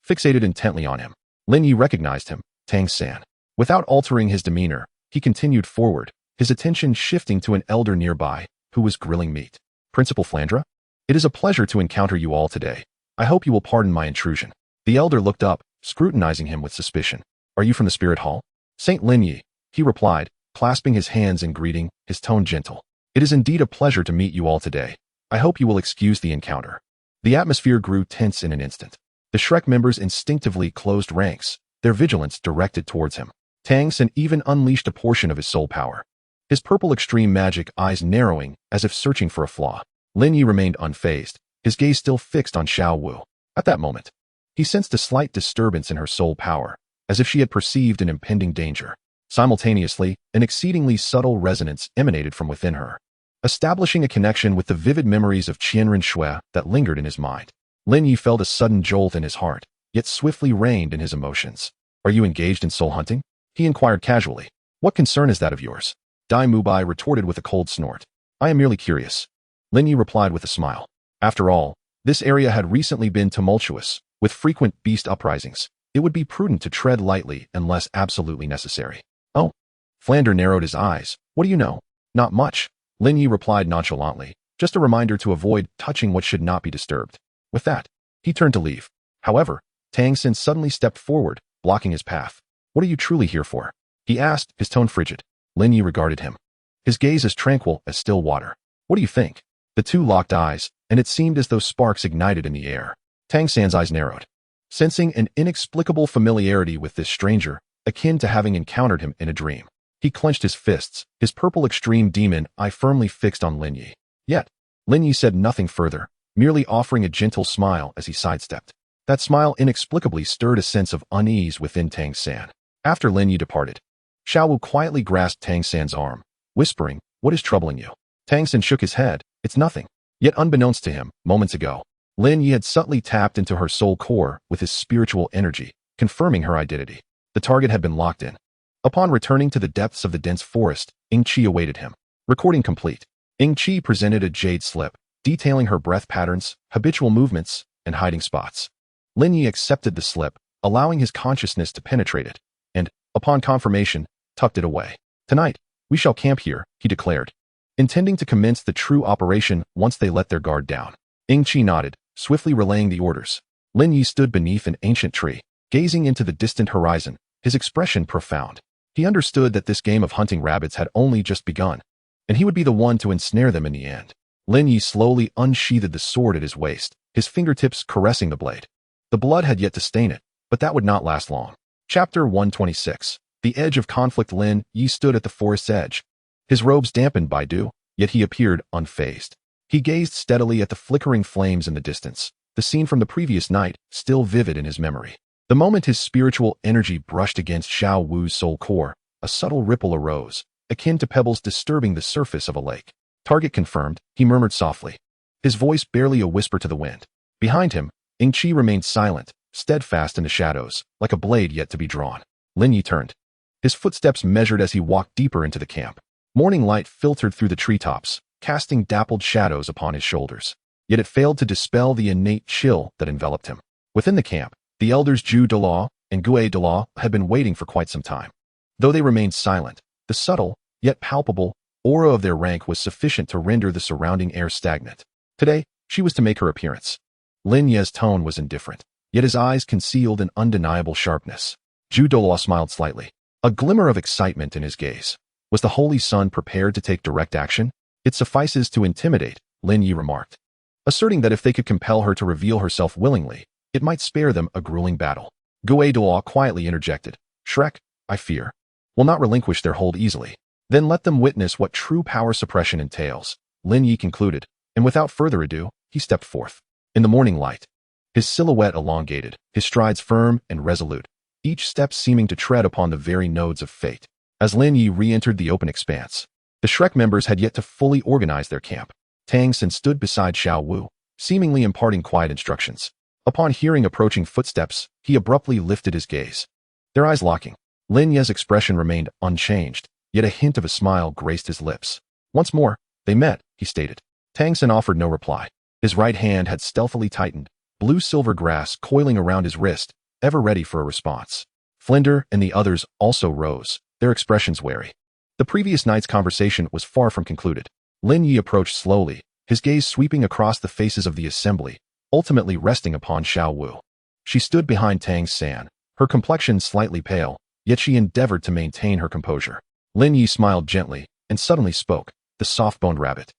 fixated intently on him. Lin Ye recognized him, Tang San. Without altering his demeanor, he continued forward, his attention shifting to an elder nearby, who was grilling meat. Principal Flandra? It is a pleasure to encounter you all today. I hope you will pardon my intrusion. The elder looked up, scrutinizing him with suspicion. Are you from the Spirit Hall? Saint Lin Ye, he replied, clasping his hands in greeting, his tone gentle. It is indeed a pleasure to meet you all today. I hope you will excuse the encounter. The atmosphere grew tense in an instant. The Shrek members instinctively closed ranks, their vigilance directed towards him. Tang San even unleashed a portion of his soul power, his purple extreme magic eyes narrowing as if searching for a flaw. Lin Ye remained unfazed, his gaze still fixed on Xiao Wu. At that moment, he sensed a slight disturbance in her soul power, as if she had perceived an impending danger. Simultaneously, an exceedingly subtle resonance emanated from within her, establishing a connection with the vivid memories of Qian Renxue that lingered in his mind. Lin Ye felt a sudden jolt in his heart, yet swiftly reined in his emotions. Are you engaged in soul hunting? He inquired casually. What concern is that of yours? Dai Mubai retorted with a cold snort. I am merely curious. Lin Ye replied with a smile. After all, this area had recently been tumultuous, with frequent beast uprisings. It would be prudent to tread lightly unless absolutely necessary. Oh. Flander narrowed his eyes. What do you know? Not much. Lin Ye replied nonchalantly. Just a reminder to avoid touching what should not be disturbed. With that, he turned to leave. However, Tang San suddenly stepped forward, blocking his path. What are you truly here for? He asked, his tone frigid. Lin Ye regarded him, his gaze as tranquil as still water. What do you think? The two locked eyes, and it seemed as though sparks ignited in the air. Tang San's eyes narrowed, sensing an inexplicable familiarity with this stranger, akin to having encountered him in a dream. He clenched his fists, his purple extreme demon eye firmly fixed on Lin Ye. Yet, Lin Ye said nothing further, merely offering a gentle smile as he sidestepped. That smile inexplicably stirred a sense of unease within Tang San. After Lin Ye departed, Xiao Wu quietly grasped Tang San's arm, whispering, What is troubling you? Tang San shook his head. It's nothing. Yet unbeknownst to him, moments ago, Lin Ye had subtly tapped into her soul core with his spiritual energy, confirming her identity. The target had been locked in. Upon returning to the depths of the dense forest, Ying Qi awaited him. Recording complete. Ying Qi presented a jade slip, detailing her breath patterns, habitual movements, and hiding spots. Lin Ye accepted the slip, allowing his consciousness to penetrate it, and, upon confirmation, tucked it away. Tonight, we shall camp here, he declared, intending to commence the true operation once they let their guard down. Ying Qi nodded, swiftly relaying the orders. Lin Ye stood beneath an ancient tree, gazing into the distant horizon, his expression profound. He understood that this game of hunting rabbits had only just begun, and he would be the one to ensnare them in the end. Lin Ye slowly unsheathed the sword at his waist, his fingertips caressing the blade. The blood had yet to stain it, but that would not last long. Chapter 126. The edge of conflict. Lin Ye stood at the forest's edge, his robes dampened by dew, yet he appeared unfazed. He gazed steadily at the flickering flames in the distance, the scene from the previous night still vivid in his memory. The moment his spiritual energy brushed against Xiao Wu's soul core, a subtle ripple arose, akin to pebbles disturbing the surface of a lake. Target confirmed, he murmured softly, his voice barely a whisper to the wind. Behind him, Ying Qi remained silent, steadfast in the shadows, like a blade yet to be drawn. Lin Ye turned. His footsteps measured as he walked deeper into the camp. Morning light filtered through the treetops, casting dappled shadows upon his shoulders. Yet it failed to dispel the innate chill that enveloped him. Within the camp, the elders Zhu Douluo and Gue Douluo had been waiting for quite some time. Though they remained silent, the subtle, yet palpable, aura of their rank was sufficient to render the surrounding air stagnant. Today, she was to make her appearance. Lin Ye's tone was indifferent, yet his eyes concealed an undeniable sharpness. Zhu Douluo smiled slightly, a glimmer of excitement in his gaze. Was the Holy Sun prepared to take direct action? It suffices to intimidate, Lin Ye remarked, asserting that if they could compel her to reveal herself willingly, it might spare them a grueling battle. Gue Douluo quietly interjected. Shrek, I fear, will not relinquish their hold easily. Then let them witness what true power suppression entails, Lin Ye concluded, and without further ado, he stepped forth. In the morning light, his silhouette elongated, his strides firm and resolute, each step seeming to tread upon the very nodes of fate. As Lin Ye re-entered the open expanse, the Shrek members had yet to fully organize their camp. Tang San stood beside Xiao Wu, seemingly imparting quiet instructions. Upon hearing approaching footsteps, he abruptly lifted his gaze. Their eyes locking, Lin Ye's expression remained unchanged, yet a hint of a smile graced his lips. Once more, they met, he stated. Tang San offered no reply. His right hand had stealthily tightened, blue-silver grass coiling around his wrist, ever ready for a response. Flinder and the others also rose, their expressions wary. The previous night's conversation was far from concluded. Lin Ye approached slowly, his gaze sweeping across the faces of the assembly, ultimately resting upon Xiao Wu. She stood behind Tang San, her complexion slightly pale, yet she endeavored to maintain her composure. Lin Ye smiled gently and suddenly spoke, the soft-boned rabbit,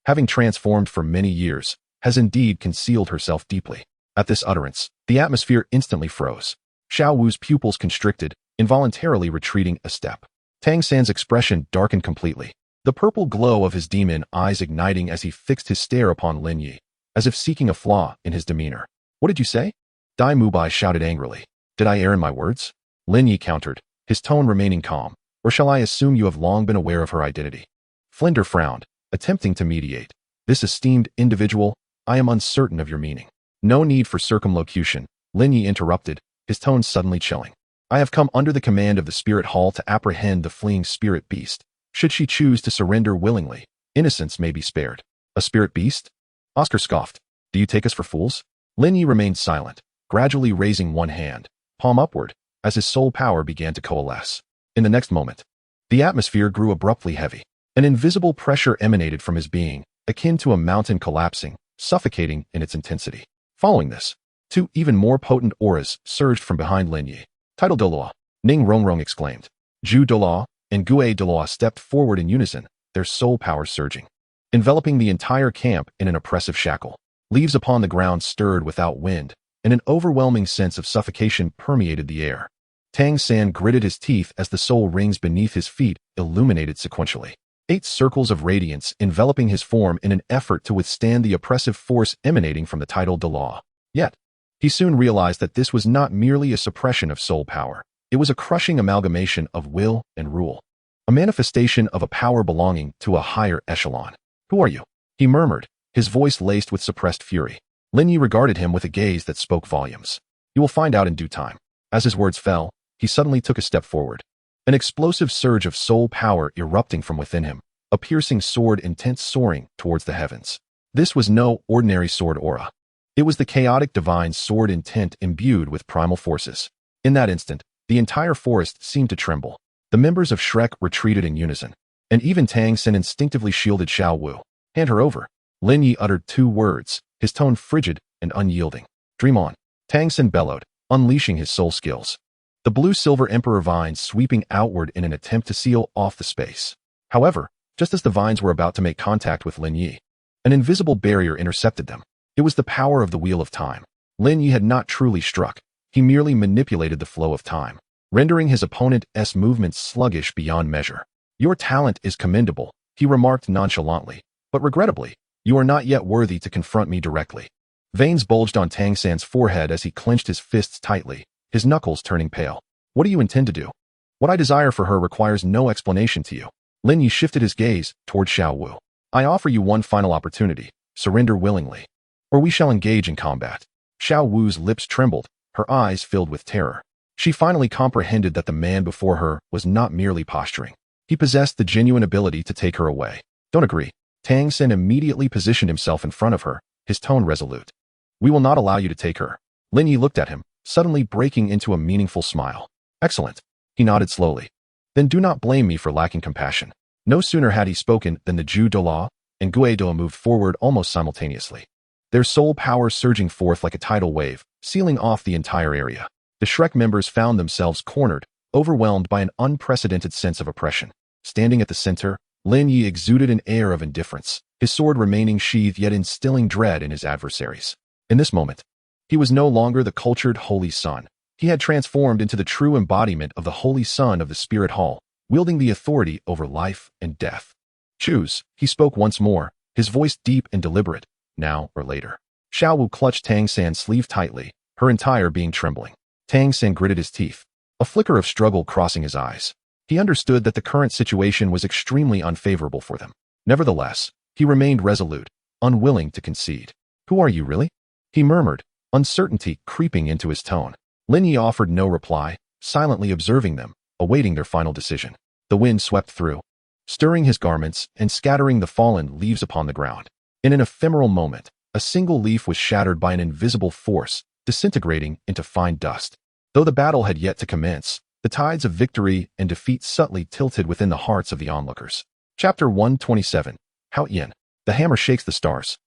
having transformed for many years, has indeed concealed herself deeply. At this utterance, the atmosphere instantly froze. Xiao Wu's pupils constricted, involuntarily retreating a step. Tang San's expression darkened completely, the purple glow of his demon eyes igniting as he fixed his stare upon Lin Ye, as if seeking a flaw in his demeanor. What did you say? Dai Mubai shouted angrily. Did I err in my words? Lin Ye countered, his tone remaining calm. Or shall I assume you have long been aware of her identity? Flinder frowned, attempting to mediate. This esteemed individual, I am uncertain of your meaning. No need for circumlocution, Lin Ye interrupted, his tone suddenly chilling. I have come under the command of the Spirit Hall to apprehend the fleeing spirit beast. Should she choose to surrender willingly, innocence may be spared. A spirit beast? Oscar scoffed. Do you take us for fools? Lin Ye remained silent, gradually raising one hand, palm upward, as his soul power began to coalesce. In the next moment, the atmosphere grew abruptly heavy. An invisible pressure emanated from his being, akin to a mountain collapsing, suffocating in its intensity. Following this, two even more potent auras surged from behind Lin Ye. Title Douluo, Ning Rongrong exclaimed. Zhu Douluo and Gue Douluo stepped forward in unison, their soul power surging, enveloping the entire camp in an oppressive shackle. Leaves upon the ground stirred without wind, and an overwhelming sense of suffocation permeated the air. Tang San gritted his teeth as the soul rings beneath his feet illuminated sequentially. 8 circles of radiance enveloping his form in an effort to withstand the oppressive force emanating from the title Douluo. Yet, he soon realized that this was not merely a suppression of soul power. It was a crushing amalgamation of will and rule. A manifestation of a power belonging to a higher echelon. Who are you? He murmured, his voice laced with suppressed fury. Lin Ye regarded him with a gaze that spoke volumes. You will find out in due time. As his words fell, he suddenly took a step forward. An explosive surge of soul power erupting from within him, a piercing sword intent soaring towards the heavens. This was no ordinary sword aura. It was the chaotic divine sword intent imbued with primal forces. In that instant, the entire forest seemed to tremble. The members of Shrek retreated in unison, and even Tang San instinctively shielded Xiao Wu. Hand her over. Lin Ye uttered 2 words, his tone frigid and unyielding. Dream on. Tang San bellowed, unleashing his soul skills. The blue-silver emperor vines sweeping outward in an attempt to seal off the space. However, just as the vines were about to make contact with Lin Ye, an invisible barrier intercepted them. It was the power of the wheel of time. Lin Ye had not truly struck. He merely manipulated the flow of time, rendering his opponent's movements sluggish beyond measure. Your talent is commendable, he remarked nonchalantly, but regrettably, you are not yet worthy to confront me directly. Veins bulged on Tang San's forehead as he clenched his fists tightly, his knuckles turning pale. What do you intend to do? What I desire for her requires no explanation to you. Lin Ye shifted his gaze toward Xiao Wu. I offer you one final opportunity. Surrender willingly, or we shall engage in combat. Xiao Wu's lips trembled, her eyes filled with terror. She finally comprehended that the man before her was not merely posturing. He possessed the genuine ability to take her away. Don't agree. Tang San immediately positioned himself in front of her, his tone resolute. We will not allow you to take her. Lin Ye looked at him, suddenly breaking into a meaningful smile. Excellent. He nodded slowly. Then do not blame me for lacking compassion. No sooner had he spoken than the Zhu Douluo and Gue Douluo moved forward almost simultaneously, their soul power surging forth like a tidal wave, sealing off the entire area. The Shrek members found themselves cornered, overwhelmed by an unprecedented sense of oppression. Standing at the center, Lin Ye exuded an air of indifference, his sword remaining sheathed yet instilling dread in his adversaries. In this moment, he was no longer the cultured Holy Son. He had transformed into the true embodiment of the Holy Son of the Spirit Hall, wielding the authority over life and death. Choose, he spoke once more, his voice deep and deliberate, now or later. Xiao Wu clutched Tang San's sleeve tightly, her entire being trembling. Tang San gritted his teeth, a flicker of struggle crossing his eyes. He understood that the current situation was extremely unfavorable for them. Nevertheless, he remained resolute, unwilling to concede. Who are you really? He murmured, uncertainty creeping into his tone. Lin Ye offered no reply, silently observing them, awaiting their final decision. The wind swept through, stirring his garments and scattering the fallen leaves upon the ground. In an ephemeral moment, a single leaf was shattered by an invisible force, disintegrating into fine dust. Though the battle had yet to commence, the tides of victory and defeat subtly tilted within the hearts of the onlookers. Chapter 127. Hao Yin. The hammer shakes the stars.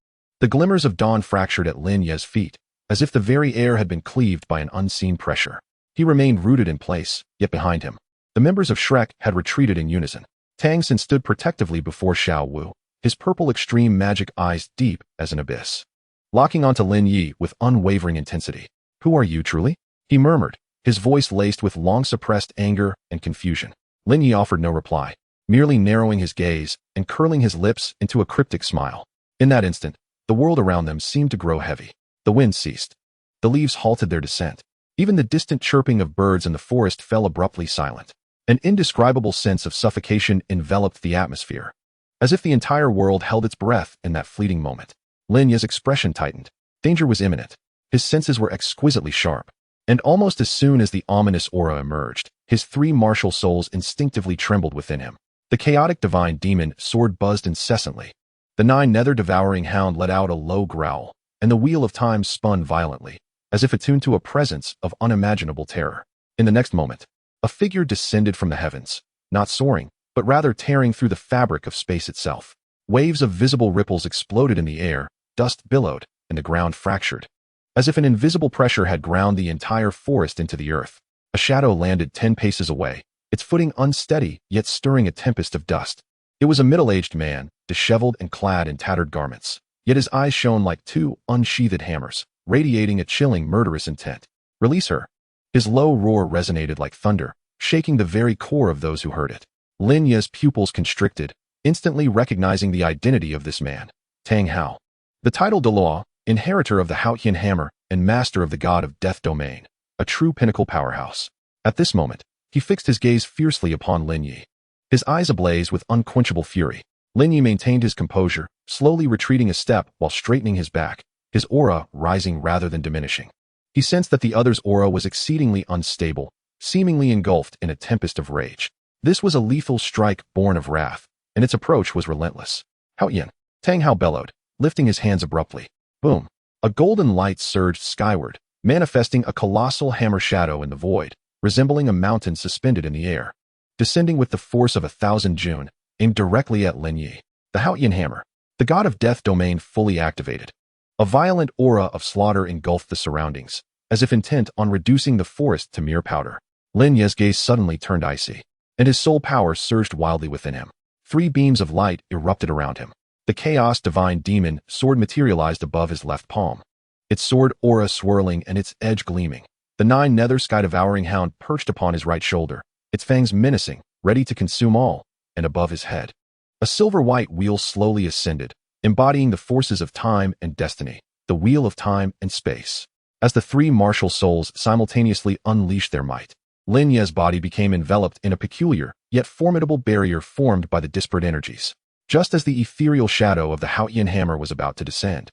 The glimmers of dawn fractured at Lin Ye's feet, as if the very air had been cleaved by an unseen pressure. He remained rooted in place, yet behind him, the members of Shrek had retreated in unison. Tang San stood protectively before Xiao Wu, his purple extreme magic eyes deep as an abyss, locking onto Lin Ye with unwavering intensity. "Who are you truly?" he murmured, his voice laced with long-suppressed anger and confusion. Lin Ye offered no reply, merely narrowing his gaze and curling his lips into a cryptic smile. In that instant, the world around them seemed to grow heavy. The wind ceased. The leaves halted their descent. Even the distant chirping of birds in the forest fell abruptly silent. An indescribable sense of suffocation enveloped the atmosphere, as if the entire world held its breath in that fleeting moment. Lin Ye's expression tightened. Danger was imminent. His senses were exquisitely sharp, and almost as soon as the ominous aura emerged, his three martial souls instinctively trembled within him. The chaotic divine demon sword buzzed incessantly. The Nine Nether devouring hound let out a low growl, and the wheel of time spun violently, as if attuned to a presence of unimaginable terror. In the next moment, a figure descended from the heavens, not soaring, but rather tearing through the fabric of space itself. Waves of visible ripples exploded in the air, dust billowed, and the ground fractured, as if an invisible pressure had ground the entire forest into the earth. A shadow landed 10 paces away, its footing unsteady yet stirring a tempest of dust. It was a middle-aged man, disheveled and clad in tattered garments, yet his eyes shone like two unsheathed hammers, radiating a chilling, murderous intent. "Release her." His low roar resonated like thunder, shaking the very core of those who heard it. Lin Ye's pupils constricted, instantly recognizing the identity of this man, Tang Hao. The title Douluo, inheritor of the Haotian hammer and master of the god of death domain, a true pinnacle powerhouse. At this moment, he fixed his gaze fiercely upon Lin Ye. His eyes ablaze with unquenchable fury. Lin Ye maintained his composure, slowly retreating a step while straightening his back, his aura rising rather than diminishing. He sensed that the other's aura was exceedingly unstable, seemingly engulfed in a tempest of rage. This was a lethal strike born of wrath, and its approach was relentless. "Hao Yin!" Tang Hao bellowed, lifting his hands abruptly. Boom! A golden light surged skyward, manifesting a colossal hammer shadow in the void, resembling a mountain suspended in the air. Descending with the force of 1,000 June, aimed directly at Lin Ye. The Haotian hammer, the god of death domain, fully activated. A violent aura of slaughter engulfed the surroundings, as if intent on reducing the forest to mere powder. Lin Ye's gaze suddenly turned icy, and his soul power surged wildly within him. 3 beams of light erupted around him. The chaos divine demon sword materialized above his left palm, its sword aura swirling and its edge gleaming. The Nine Nether sky devouring hound perched upon his right shoulder, its fangs menacing, ready to consume all, and above his head, a silver-white wheel slowly ascended, embodying the forces of time and destiny, the wheel of time and space. As the 3 martial souls simultaneously unleashed their might, Lin Ye's body became enveloped in a peculiar, yet formidable barrier formed by the disparate energies. Just as the ethereal shadow of the Haotian hammer was about to descend,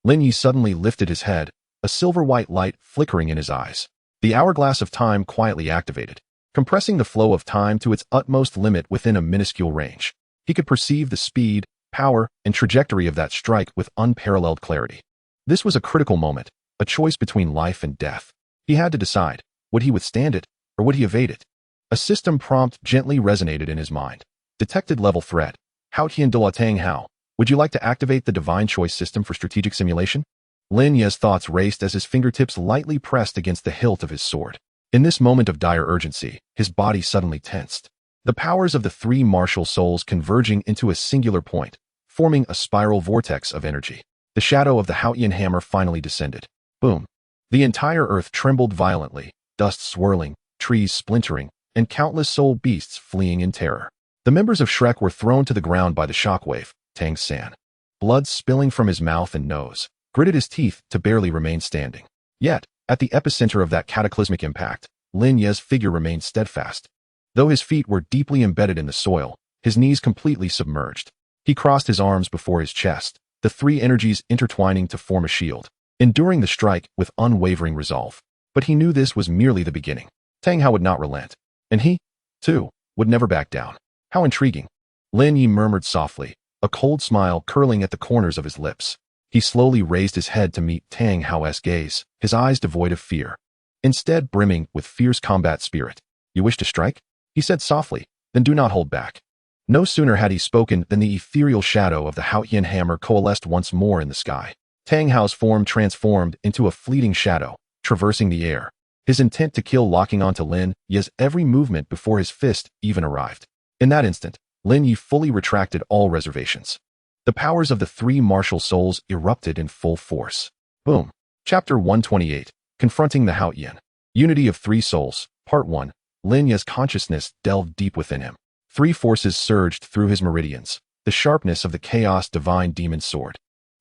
Lin Ye suddenly lifted his head, a silver-white light flickering in his eyes. The hourglass of time quietly activated, compressing the flow of time to its utmost limit within a minuscule range. He could perceive the speed, power, and trajectory of that strike with unparalleled clarity. This was a critical moment, a choice between life and death. He had to decide, would he withstand it, or would he evade it? A system prompt gently resonated in his mind. Detected level threat. Haotian Douluo Tang Hao, would you like to activate the divine choice system for strategic simulation? Lin Ye's thoughts raced as his fingertips lightly pressed against the hilt of his sword. In this moment of dire urgency, his body suddenly tensed. The powers of the 3 martial souls converging into a singular point, forming a spiral vortex of energy. The shadow of the Haotian hammer finally descended. Boom! The entire earth trembled violently, dust swirling, trees splintering, and countless soul beasts fleeing in terror. The members of Shrek were thrown to the ground by the shockwave. Tang San, blood spilling from his mouth and nose, gritted his teeth to barely remain standing. Yet, at the epicenter of that cataclysmic impact, Lin Ye's figure remained steadfast. Though his feet were deeply embedded in the soil, his knees completely submerged. He crossed his arms before his chest, the 3 energies intertwining to form a shield, enduring the strike with unwavering resolve. But he knew this was merely the beginning. Tang Hao would not relent, and he, too, would never back down. How intriguing. Lin Ye murmured softly, a cold smile curling at the corners of his lips. He slowly raised his head to meet Tang Hao's gaze, his eyes devoid of fear. instead brimming with fierce combat spirit. "You wish to strike?" he said softly. "Then do not hold back." No sooner had he spoken than the ethereal shadow of the Haotian hammer coalesced once more in the sky. Tang Hao's form transformed into a fleeting shadow, traversing the air, his intent to kill locking onto Lin Ye's every movement before his fist even arrived. In that instant, Lin Ye fully retracted all reservations. The powers of the three martial souls erupted in full force. Boom. Chapter 128, Confronting the Haotian. Unity of Three Souls, Part 1. Lin Ye's consciousness delved deep within him. Three forces surged through his meridians: the sharpness of the chaos divine demon sword,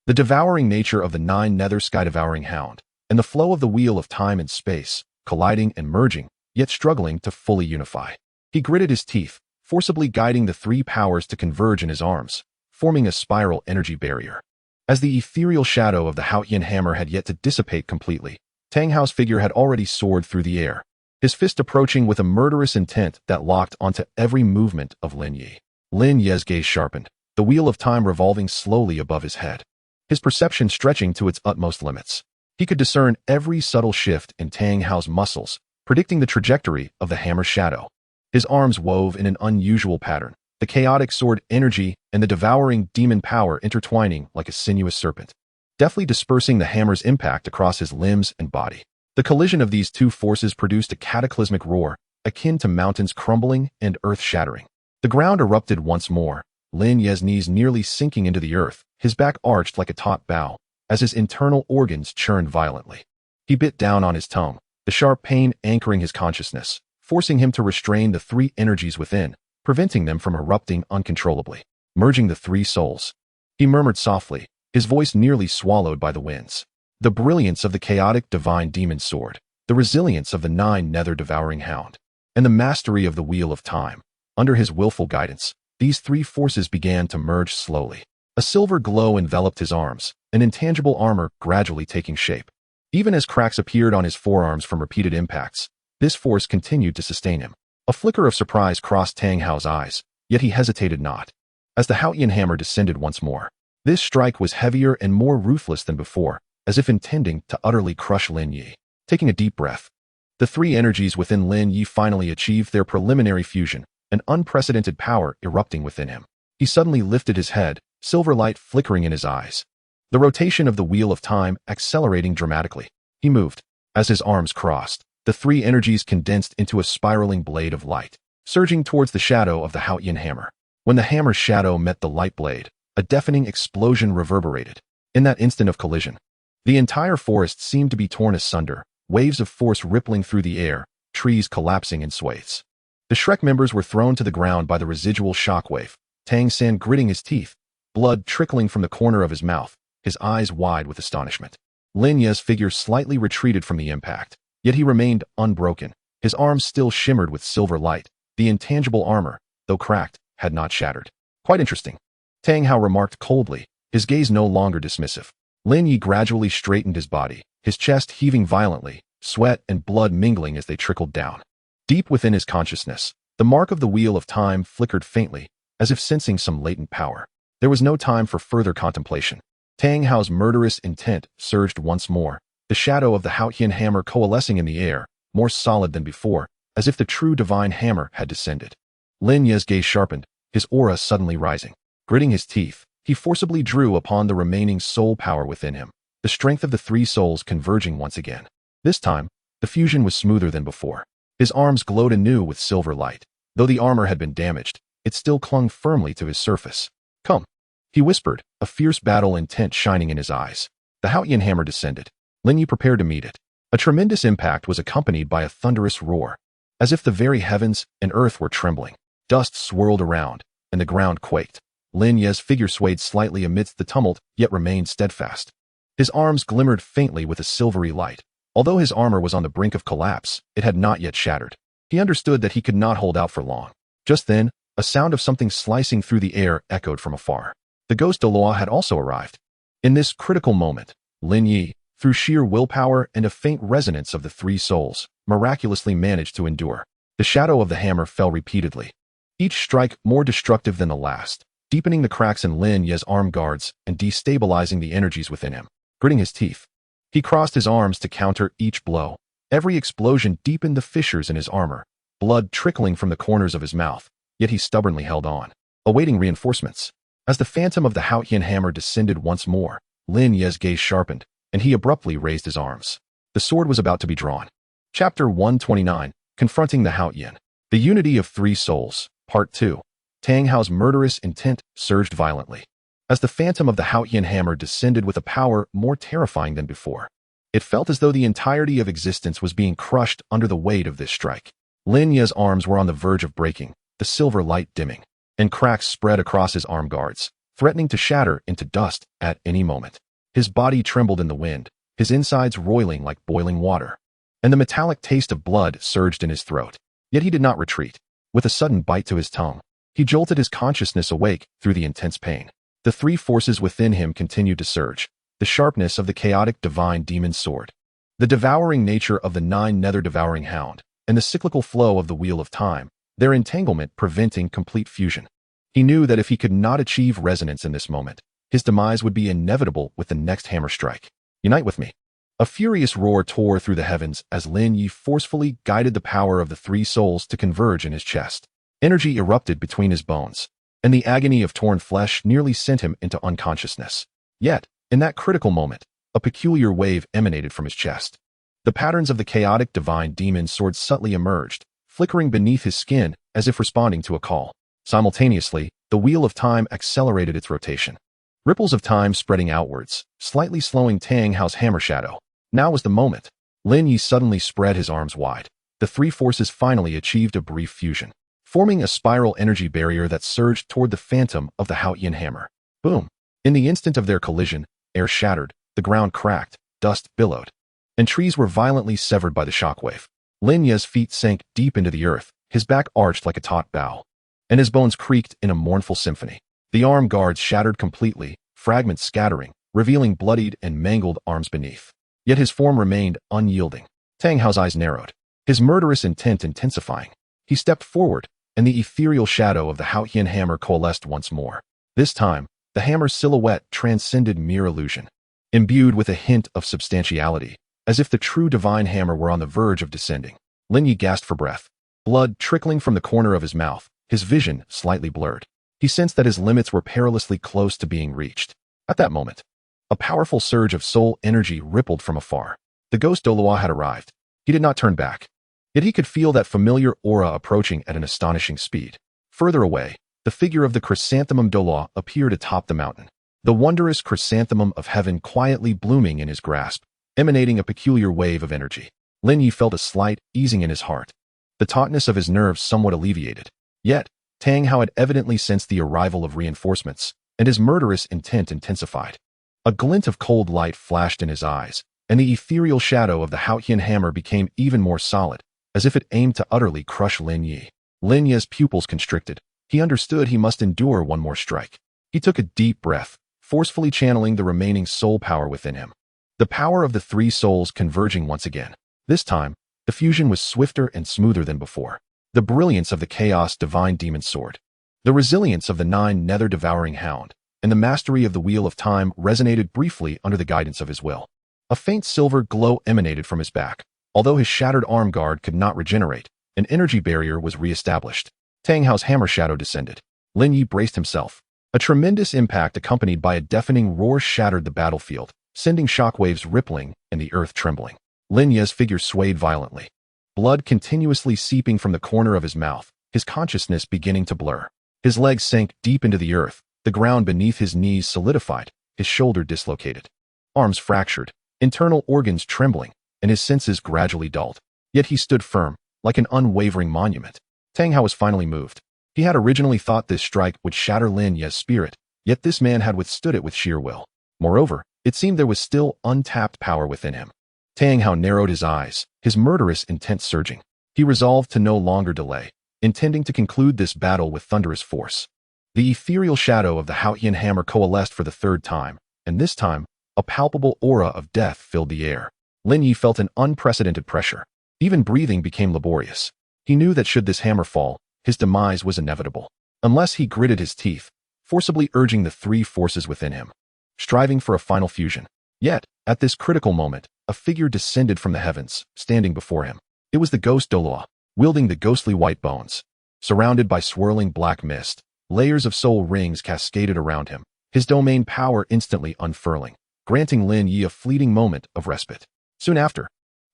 the devouring nature of the Nine Nether sky-devouring hound, and the flow of the wheel of time and space, colliding and merging, yet struggling to fully unify. He gritted his teeth, forcibly guiding the three powers to converge in his arms, forming a spiral energy barrier. As the ethereal shadow of the Haotian hammer had yet to dissipate completely, Tang Hao's figure had already soared through the air, his fist approaching with a murderous intent that locked onto every movement of Lin Ye. Lin Ye's gaze sharpened, the wheel of time revolving slowly above his head, his perception stretching to its utmost limits. He could discern every subtle shift in Tang Hao's muscles, predicting the trajectory of the hammer's shadow. His arms wove in an unusual pattern, the chaotic sword energy and the devouring demon power intertwining like a sinuous serpent, deftly dispersing the hammer's impact across his limbs and body. The collision of these two forces produced a cataclysmic roar, akin to mountains crumbling and earth shattering. The ground erupted once more, Lin Ye's knees nearly sinking into the earth, his back arched like a taut bow, as his internal organs churned violently. He bit down on his tongue, the sharp pain anchoring his consciousness, forcing him to restrain the three energies within, preventing them from erupting uncontrollably. Merging the three souls, he murmured softly, his voice nearly swallowed by the winds. The brilliance of the chaotic divine demon sword, the resilience of the Nine Nether devouring hound, and the mastery of the wheel of time. Under his willful guidance, these three forces began to merge slowly. A silver glow enveloped his arms, an intangible armor gradually taking shape. Even as cracks appeared on his forearms from repeated impacts, this force continued to sustain him. A flicker of surprise crossed Tang Hao's eyes, yet he hesitated not. As the Haotian hammer descended once more, this strike was heavier and more ruthless than before, as if intending to utterly crush Lin Ye. Taking a deep breath, the three energies within Lin Ye finally achieved their preliminary fusion, an unprecedented power erupting within him. He suddenly lifted his head, silver light flickering in his eyes. The rotation of the wheel of time accelerating dramatically. He moved. As his arms crossed, the three energies condensed into a spiraling blade of light, surging towards the shadow of the Haotian hammer. When the hammer's shadow met the light blade, a deafening explosion reverberated. In that instant of collision, the entire forest seemed to be torn asunder, waves of force rippling through the air, trees collapsing in swathes. The Shrek members were thrown to the ground by the residual shockwave, Tang San gritting his teeth, blood trickling from the corner of his mouth, his eyes wide with astonishment. Lin Ye's figure slightly retreated from the impact, yet he remained unbroken. His arms still shimmered with silver light. The intangible armor, though cracked, had not shattered. Quite interesting, Tang Hao remarked coldly, his gaze no longer dismissive. Lin Ye gradually straightened his body, his chest heaving violently, sweat and blood mingling as they trickled down. Deep within his consciousness, the mark of the wheel of time flickered faintly, as if sensing some latent power. There was no time for further contemplation. Tang Hao's murderous intent surged once more, the shadow of the Haotian hammer coalescing in the air, more solid than before, as if the true divine hammer had descended. Lin Ye's gaze sharpened, his aura suddenly rising. Gritting his teeth, he forcibly drew upon the remaining soul power within him, the strength of the three souls converging once again. This time, the fusion was smoother than before. His arms glowed anew with silver light. Though the armor had been damaged, it still clung firmly to his surface. "Come," he whispered, a fierce battle intent shining in his eyes. The Haotian hammer descended. Lin Ye prepared to meet it. A tremendous impact was accompanied by a thunderous roar, as if the very heavens and earth were trembling. Dust swirled around, and the ground quaked. Lin Ye's figure swayed slightly amidst the tumult, yet remained steadfast. His arms glimmered faintly with a silvery light. Although his armor was on the brink of collapse, it had not yet shattered. He understood that he could not hold out for long. Just then, a sound of something slicing through the air echoed from afar. The ghost Douluo had also arrived. In this critical moment, Lin Ye, through sheer willpower and a faint resonance of the three souls, miraculously managed to endure. The shadow of the hammer fell repeatedly, each strike more destructive than the last, deepening the cracks in Lin Ye's arm guards and destabilizing the energies within him. Gritting his teeth, he crossed his arms to counter each blow, Every explosion deepened the fissures in his armor, blood trickling from the corners of his mouth, yet he stubbornly held on, awaiting reinforcements. As the phantom of the Haotian hammer descended once more, Lin Ye's gaze sharpened, and he abruptly raised his arms. The sword was about to be drawn. Chapter 129, Confronting the Haotian. The Unity of Three Souls, Part 2. Tang Hao's murderous intent surged violently, as the phantom of the Haotian hammer descended with a power more terrifying than before. It felt as though the entirety of existence was being crushed under the weight of this strike. Lin Ye's arms were on the verge of breaking, the silver light dimming, and cracks spread across his arm guards, threatening to shatter into dust at any moment. His body trembled in the wind, his insides roiling like boiling water, and the metallic taste of blood surged in his throat. Yet he did not retreat. With a sudden bite to his tongue, he jolted his consciousness awake through the intense pain. The three forces within him continued to surge: the sharpness of the chaotic divine demon sword, the devouring nature of the Nine Nether devouring hound, and the cyclical flow of the wheel of time, their entanglement preventing complete fusion. He knew that if he could not achieve resonance in this moment, his demise would be inevitable with the next hammer strike. Unite with me. A furious roar tore through the heavens as Lin Ye forcefully guided the power of the three souls to converge in his chest. Energy erupted between his bones, and the agony of torn flesh nearly sent him into unconsciousness. Yet, in that critical moment, a peculiar wave emanated from his chest. The patterns of the chaotic divine demon sword subtly emerged, flickering beneath his skin as if responding to a call. Simultaneously, the wheel of time accelerated its rotation. Ripples of time spreading outwards, slightly slowing Tang Hao's hammer shadow. Now was the moment. Lin Ye suddenly spread his arms wide. The three forces finally achieved a brief fusion, forming a spiral energy barrier that surged toward the phantom of the Haotian hammer. Boom! In the instant of their collision, air shattered, the ground cracked, dust billowed, and trees were violently severed by the shockwave. Lin Ye's feet sank deep into the earth, his back arched like a taut bow, and his bones creaked in a mournful symphony. The arm guards shattered completely, fragments scattering, revealing bloodied and mangled arms beneath. Yet his form remained unyielding. Tang Hao's eyes narrowed, his murderous intent intensifying. He stepped forward, and the ethereal shadow of the Haotian hammer coalesced once more. This time, the hammer's silhouette transcended mere illusion, imbued with a hint of substantiality, as if the true divine hammer were on the verge of descending. Lin Ye gasped for breath, blood trickling from the corner of his mouth, his vision slightly blurred. He sensed that his limits were perilously close to being reached. At that moment, a powerful surge of soul energy rippled from afar. The ghost Douluo had arrived. He did not turn back. Yet he could feel that familiar aura approaching at an astonishing speed. Further away, the figure of the chrysanthemum Douluo appeared atop the mountain. The wondrous chrysanthemum of heaven quietly blooming in his grasp, emanating a peculiar wave of energy. Lin Ye felt a slight easing in his heart. The tautness of his nerves somewhat alleviated. Yet, Tang Hao had evidently sensed the arrival of reinforcements, and his murderous intent intensified. A glint of cold light flashed in his eyes, and the ethereal shadow of the Haotian hammer became even more solid, as if it aimed to utterly crush Lin Ye. Lin Ye's pupils constricted. He understood he must endure one more strike. He took a deep breath, forcefully channeling the remaining soul power within him. The power of the three souls converging once again. This time, the fusion was swifter and smoother than before. The brilliance of the chaos divine demon sword, the resilience of the Nine Nether devouring hound, and the mastery of the wheel of time resonated briefly under the guidance of his will. A faint silver glow emanated from his back. Although his shattered arm guard could not regenerate, an energy barrier was re-established. Tang Hao's hammer shadow descended. Lin Ye braced himself. A tremendous impact accompanied by a deafening roar shattered the battlefield, sending shockwaves rippling and the earth trembling. Lin Ye's figure swayed violently, blood continuously seeping from the corner of his mouth, his consciousness beginning to blur. His legs sank deep into the earth, the ground beneath his knees solidified, his shoulder dislocated. Arms fractured, internal organs trembling, and his senses gradually dulled. Yet he stood firm, like an unwavering monument. Tang Hao was finally moved. He had originally thought this strike would shatter Lin Ye's spirit, yet this man had withstood it with sheer will. Moreover, it seemed there was still untapped power within him. Tang Hao narrowed his eyes, his murderous intent surging. He resolved to no longer delay, intending to conclude this battle with thunderous force. The ethereal shadow of the Haotian hammer coalesced for the third time, and this time, a palpable aura of death filled the air. Lin Ye felt an unprecedented pressure. Even breathing became laborious. He knew that should this hammer fall, his demise was inevitable, unless he gritted his teeth, forcibly urging the three forces within him, striving for a final fusion. Yet, at this critical moment, a figure descended from the heavens, standing before him. It was the ghost Douluo, wielding the ghostly white bones. Surrounded by swirling black mist, layers of soul rings cascaded around him, his domain power instantly unfurling, granting Lin Ye a fleeting moment of respite. Soon after,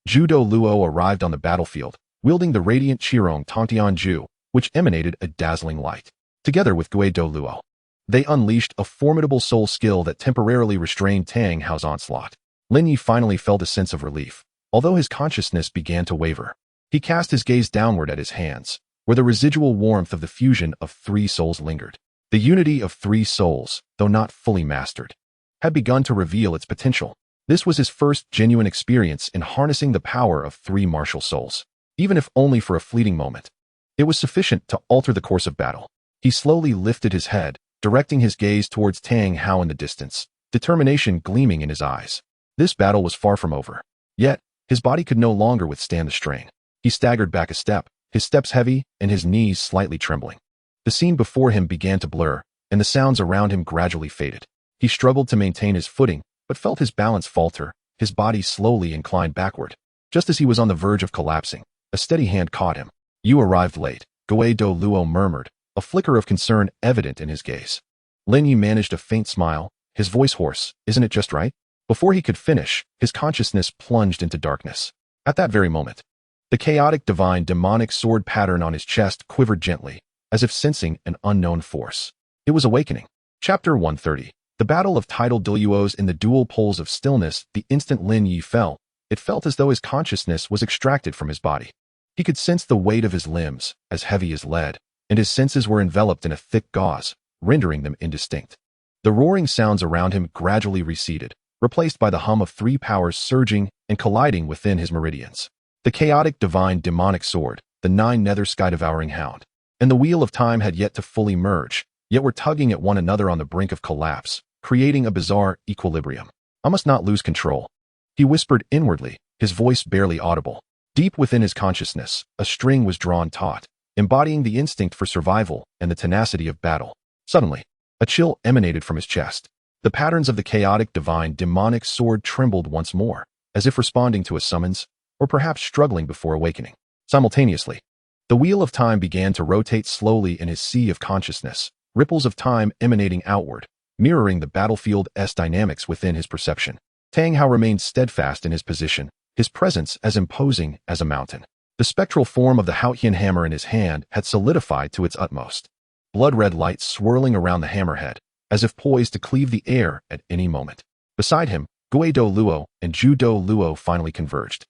Douluo arrived on the battlefield, wielding the radiant Qirong Tongtianju, which emanated a dazzling light. Together with Douluo, they unleashed a formidable soul skill that temporarily restrained Tang Hao's onslaught. Lin Ye finally felt a sense of relief, although his consciousness began to waver. He cast his gaze downward at his hands, where the residual warmth of the fusion of 3 souls lingered. The unity of 3 souls, though not fully mastered, had begun to reveal its potential. This was his first genuine experience in harnessing the power of 3 martial souls. Even if only for a fleeting moment, it was sufficient to alter the course of battle. He slowly lifted his head, directing his gaze towards Tang Hao in the distance, determination gleaming in his eyes. This battle was far from over. Yet, his body could no longer withstand the strain. He staggered back a step, his steps heavy and his knees slightly trembling. The scene before him began to blur, and the sounds around him gradually faded. He struggled to maintain his footing, but felt his balance falter, his body slowly inclined backward. Just as he was on the verge of collapsing, a steady hand caught him. "You arrived late," Douluo murmured, a flicker of concern evident in his gaze. Lin Ye managed a faint smile, his voice hoarse. "Isn't it just right?" Before he could finish, his consciousness plunged into darkness. At that very moment, the chaotic divine demonic sword pattern on his chest quivered gently, as if sensing an unknown force. It was awakening. Chapter 130. The battle of tidal Douluos in the dual poles of stillness. The instant Lin Ye fell, it felt as though his consciousness was extracted from his body. He could sense the weight of his limbs, as heavy as lead, and his senses were enveloped in a thick gauze, rendering them indistinct. The roaring sounds around him gradually receded, replaced by the hum of 3 powers surging and colliding within his meridians. The chaotic divine demonic sword, the 9 Nether sky-devouring hound, and the wheel of time had yet to fully merge, yet were tugging at one another on the brink of collapse, creating a bizarre equilibrium. "I must not lose control," he whispered inwardly, his voice barely audible. Deep within his consciousness, a string was drawn taut, embodying the instinct for survival and the tenacity of battle. Suddenly, a chill emanated from his chest. The patterns of the chaotic divine demonic sword trembled once more, as if responding to a summons, or perhaps struggling before awakening. Simultaneously, the wheel of time began to rotate slowly in his sea of consciousness, ripples of time emanating outward, mirroring the battlefield's dynamics within his perception. Tang Hao remained steadfast in his position, his presence as imposing as a mountain. The spectral form of the Haotian hammer in his hand had solidified to its utmost. Blood-red light swirling around the hammerhead, as if poised to cleave the air at any moment. Beside him, Douluo and Douluo finally converged.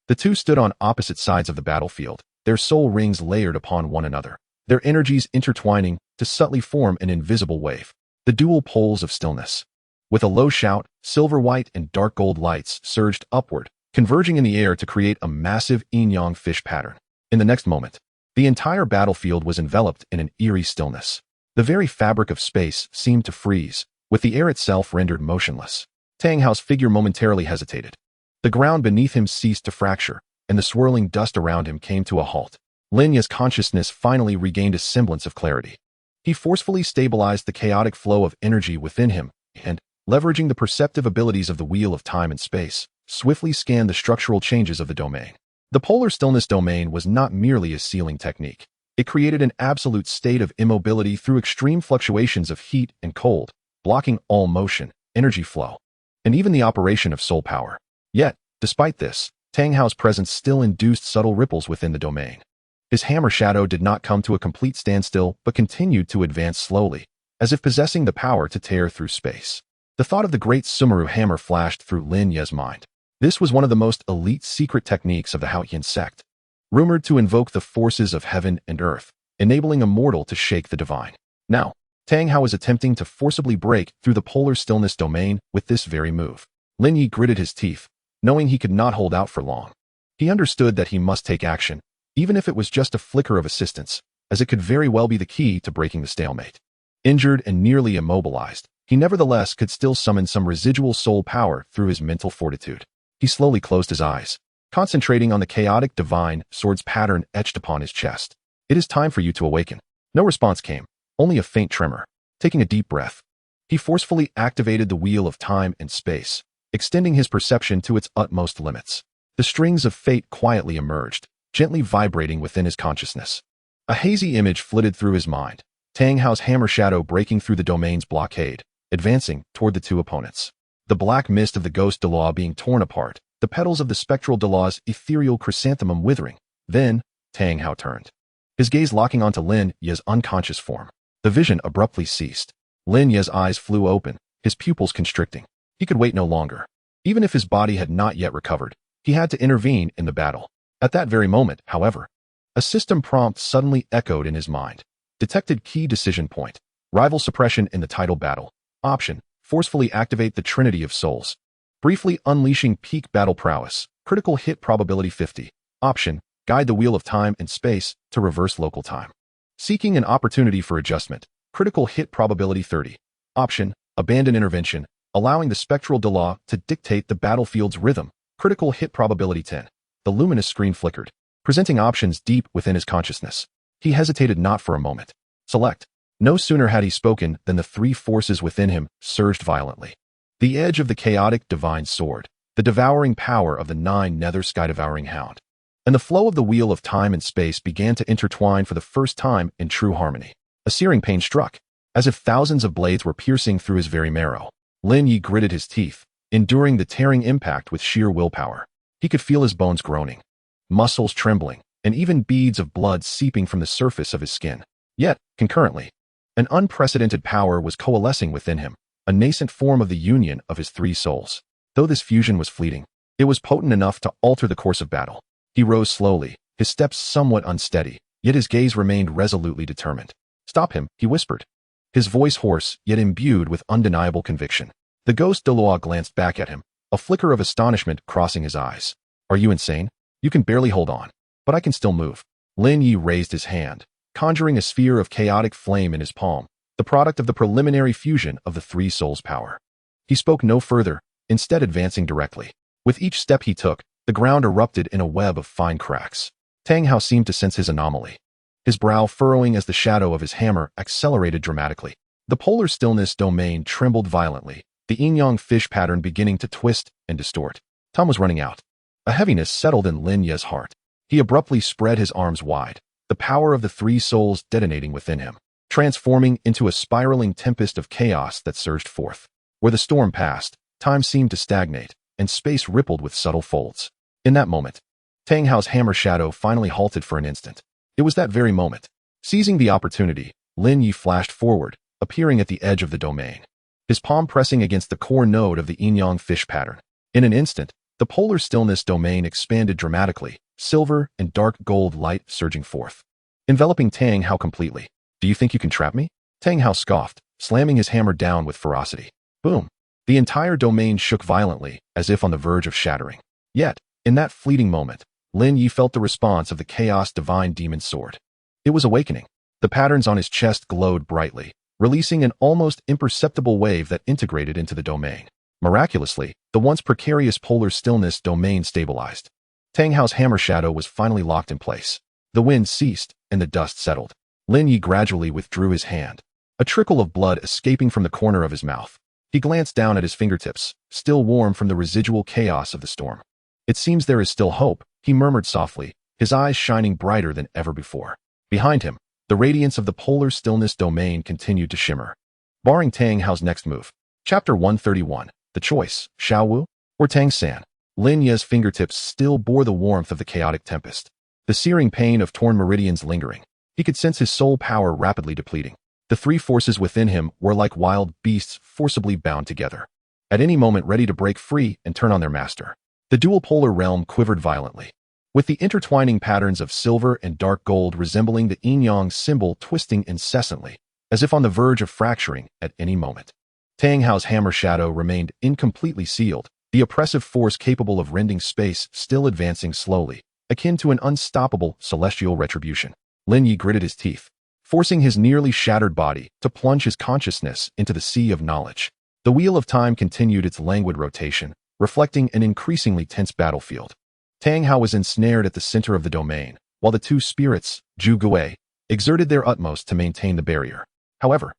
The two stood on opposite sides of the battlefield, their soul rings layered upon one another, their energies intertwining to subtly form an invisible wave. The dual poles of stillness. With a low shout, silver white and dark gold lights surged upward, converging in the air to create a massive yin-yang fish pattern. In the next moment, the entire battlefield was enveloped in an eerie stillness. The very fabric of space seemed to freeze, with the air itself rendered motionless. Tang Hao's figure momentarily hesitated. The ground beneath him ceased to fracture, and the swirling dust around him came to a halt. Lin Ye's consciousness finally regained a semblance of clarity. He forcefully stabilized the chaotic flow of energy within him, and, leveraging the perceptive abilities of the wheel of time and space, swiftly scanned the structural changes of the domain. The polar stillness domain was not merely a sealing technique. It created an absolute state of immobility through extreme fluctuations of heat and cold, blocking all motion, energy flow, and even the operation of soul power. Yet, despite this, Tang Hao's presence still induced subtle ripples within the domain. His hammer shadow did not come to a complete standstill but continued to advance slowly, as if possessing the power to tear through space. The thought of the great Sumeru hammer flashed through Lin Ye's mind. This was one of the most elite secret techniques of the Haotian sect, rumored to invoke the forces of heaven and earth, enabling a mortal to shake the divine. Now, Tang Hao was attempting to forcibly break through the polar stillness domain with this very move. Lin Ye gritted his teeth, knowing he could not hold out for long. He understood that he must take action, even if it was just a flicker of assistance, as it could very well be the key to breaking the stalemate. Injured and nearly immobilized, he nevertheless could still summon some residual soul power through his mental fortitude. He slowly closed his eyes, concentrating on the chaotic divine sword's pattern etched upon his chest. "It is time for you to awaken." No response came, only a faint tremor. Taking a deep breath, he forcefully activated the wheel of time and space, extending his perception to its utmost limits. The strings of fate quietly emerged, gently vibrating within his consciousness. A hazy image flitted through his mind, Tang Hao's hammer shadow breaking through the domain's blockade, advancing toward the two opponents. The black mist of the ghost Douluo being torn apart, the petals of the spectral Douluo's ethereal chrysanthemum withering. Then, Tang Hao turned, his gaze locking onto Lin Ye's unconscious form. The vision abruptly ceased. Lin Ye's eyes flew open, his pupils constricting. He could wait no longer. Even if his body had not yet recovered, he had to intervene in the battle. At that very moment, however, a system prompt suddenly echoed in his mind. Detected key decision point. Rival suppression in the title battle. Option: forcefully activate the Trinity of Souls. Briefly unleashing peak battle prowess. Critical hit probability 50. Option: guide the wheel of time and space to reverse local time. Seeking an opportunity for adjustment. Critical hit probability 30. Option: abandon intervention, allowing the spectral Douluo to dictate the battlefield's rhythm. Critical hit probability 10. The luminous screen flickered, presenting options deep within his consciousness. He hesitated not for a moment. Select. No sooner had he spoken than the three forces within him surged violently. The edge of the chaotic divine sword, the devouring power of the Nine Nether sky-devouring hound, and the flow of the wheel of time and space began to intertwine for the first time in true harmony. A searing pain struck, as if thousands of blades were piercing through his very marrow. Lin Ye gritted his teeth, enduring the tearing impact with sheer willpower. He could feel his bones groaning, muscles trembling, and even beads of blood seeping from the surface of his skin. Yet, concurrently, an unprecedented power was coalescing within him, a nascent form of the union of his three souls. Though this fusion was fleeting, it was potent enough to alter the course of battle. He rose slowly, his steps somewhat unsteady, yet his gaze remained resolutely determined. "Stop him," he whispered, his voice hoarse yet imbued with undeniable conviction. The ghost Douluo glanced back at him, a flicker of astonishment crossing his eyes. "Are you insane? You can barely hold on, but I can still move." Lin Ye raised his hand, conjuring a sphere of chaotic flame in his palm, the product of the preliminary fusion of the three souls' power. He spoke no further, instead advancing directly. With each step he took, the ground erupted in a web of fine cracks. Tang Hao seemed to sense his anomaly, his brow furrowing as the shadow of his hammer accelerated dramatically. The polar stillness domain trembled violently, the yin-yang fish pattern beginning to twist and distort. Time was running out. A heaviness settled in Lin Ye's heart. He abruptly spread his arms wide, the power of the three souls detonating within him, transforming into a spiraling tempest of chaos that surged forth. Where the storm passed, time seemed to stagnate, and space rippled with subtle folds. In that moment, Tang Hao's hammer shadow finally halted for an instant. It was that very moment. Seizing the opportunity, Lin Ye flashed forward, appearing at the edge of the domain, his palm pressing against the core node of the yin-yang fish pattern. In an instant, the polar stillness domain expanded dramatically, silver and dark gold light surging forth, enveloping Tang Hao completely. "Do you think you can trap me?" Tang Hao scoffed, slamming his hammer down with ferocity. Boom! The entire domain shook violently, as if on the verge of shattering. Yet, in that fleeting moment, Lin Ye felt the response of the chaos divine demon sword. It was awakening. The patterns on his chest glowed brightly, releasing an almost imperceptible wave that integrated into the domain. Miraculously, the once precarious polar stillness domain stabilized. Tang Hao's hammer shadow was finally locked in place. The wind ceased, and the dust settled. Lin Ye gradually withdrew his hand, a trickle of blood escaping from the corner of his mouth. He glanced down at his fingertips, still warm from the residual chaos of the storm. "It seems there is still hope," he murmured softly, his eyes shining brighter than ever before. Behind him, the radiance of the polar stillness domain continued to shimmer. Barring Tang Hao's next move. Chapter 131. The Choice, Xiaowu or Tang San. Lin Ye's fingertips still bore the warmth of the chaotic tempest, the searing pain of torn meridians lingering. He could sense his soul power rapidly depleting. The three forces within him were like wild beasts forcibly bound together, at any moment ready to break free and turn on their master. The dual polar realm quivered violently, with the intertwining patterns of silver and dark gold resembling the yin-yang symbol twisting incessantly, as if on the verge of fracturing at any moment. Tang Hao's hammer shadow remained incompletely sealed, the oppressive force capable of rending space still advancing slowly, akin to an unstoppable celestial retribution. Lin Ye gritted his teeth, forcing his nearly shattered body to plunge his consciousness into the sea of knowledge. The wheel of time continued its languid rotation, reflecting an increasingly tense battlefield. Tang Hao was ensnared at the center of the domain, while the two spirits, Zhu Gui, exerted their utmost to maintain the barrier. However,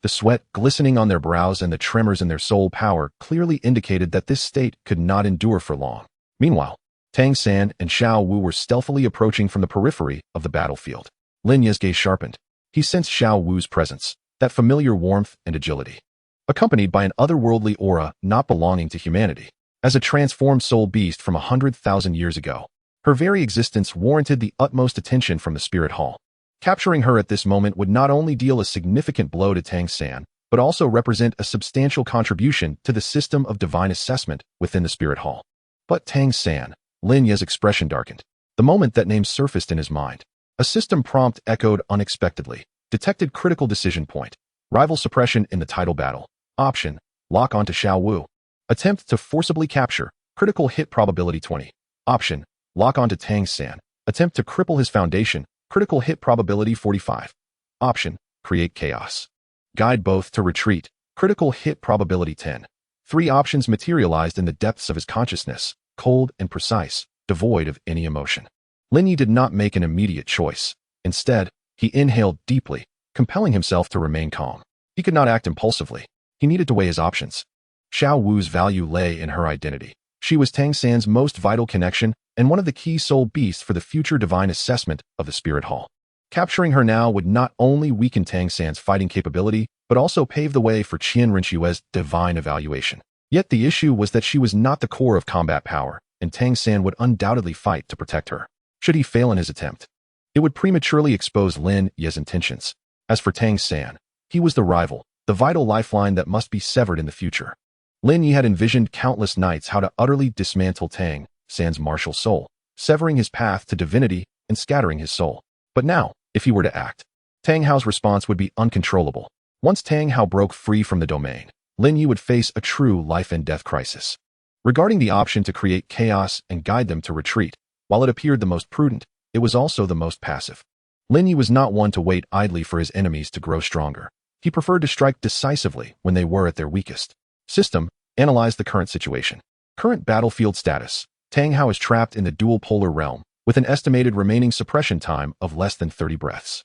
The sweat glistening on their brows and the tremors in their soul power clearly indicated that this state could not endure for long. Meanwhile, Tang San and Xiao Wu were stealthily approaching from the periphery of the battlefield. Lin Ye's gaze sharpened. He sensed Xiao Wu's presence, that familiar warmth and agility, accompanied by an otherworldly aura not belonging to humanity. As a transformed soul beast from 100,000 years ago, her very existence warranted the utmost attention from the Spirit Hall. Capturing her at this moment would not only deal a significant blow to Tang San, but also represent a substantial contribution to the system of divine assessment within the Spirit Hall. But Tang San, Lin Ye's expression darkened. The moment that name surfaced in his mind, a system prompt echoed unexpectedly. Detected critical decision point. Rival suppression in the title battle. Option, lock onto Xiao Wu. Attempt to forcibly capture. Critical hit probability 20. Option, lock onto Tang San. Attempt to cripple his foundation. Critical hit probability 45. Option, create chaos. Guide both to retreat. Critical hit probability 10. Three options materialized in the depths of his consciousness, cold and precise, devoid of any emotion. Lin Ye did not make an immediate choice. Instead, he inhaled deeply, compelling himself to remain calm. He could not act impulsively. He needed to weigh his options. Xiao Wu's value lay in her identity. She was Tang San's most vital connection and one of the key soul beasts for the future divine assessment of the Spirit Hall. Capturing her now would not only weaken Tang San's fighting capability, but also pave the way for Qian Renxue's divine evaluation. Yet the issue was that she was not the core of combat power, and Tang San would undoubtedly fight to protect her. Should he fail in his attempt, it would prematurely expose Lin Ye's intentions. As for Tang San, he was the rival, the vital lifeline that must be severed in the future. Lin Ye had envisioned countless nights how to utterly dismantle Tang San's martial soul, severing his path to divinity and scattering his soul. But now, if he were to act, Tang Hao's response would be uncontrollable. Once Tang Hao broke free from the domain, Lin Ye would face a true life and death crisis. Regarding the option to create chaos and guide them to retreat, while it appeared the most prudent, it was also the most passive. Lin Ye was not one to wait idly for his enemies to grow stronger. He preferred to strike decisively when they were at their weakest. System, analyze the current situation. Current battlefield status. Tang Hao is trapped in the dual polar realm, with an estimated remaining suppression time of less than 30 breaths.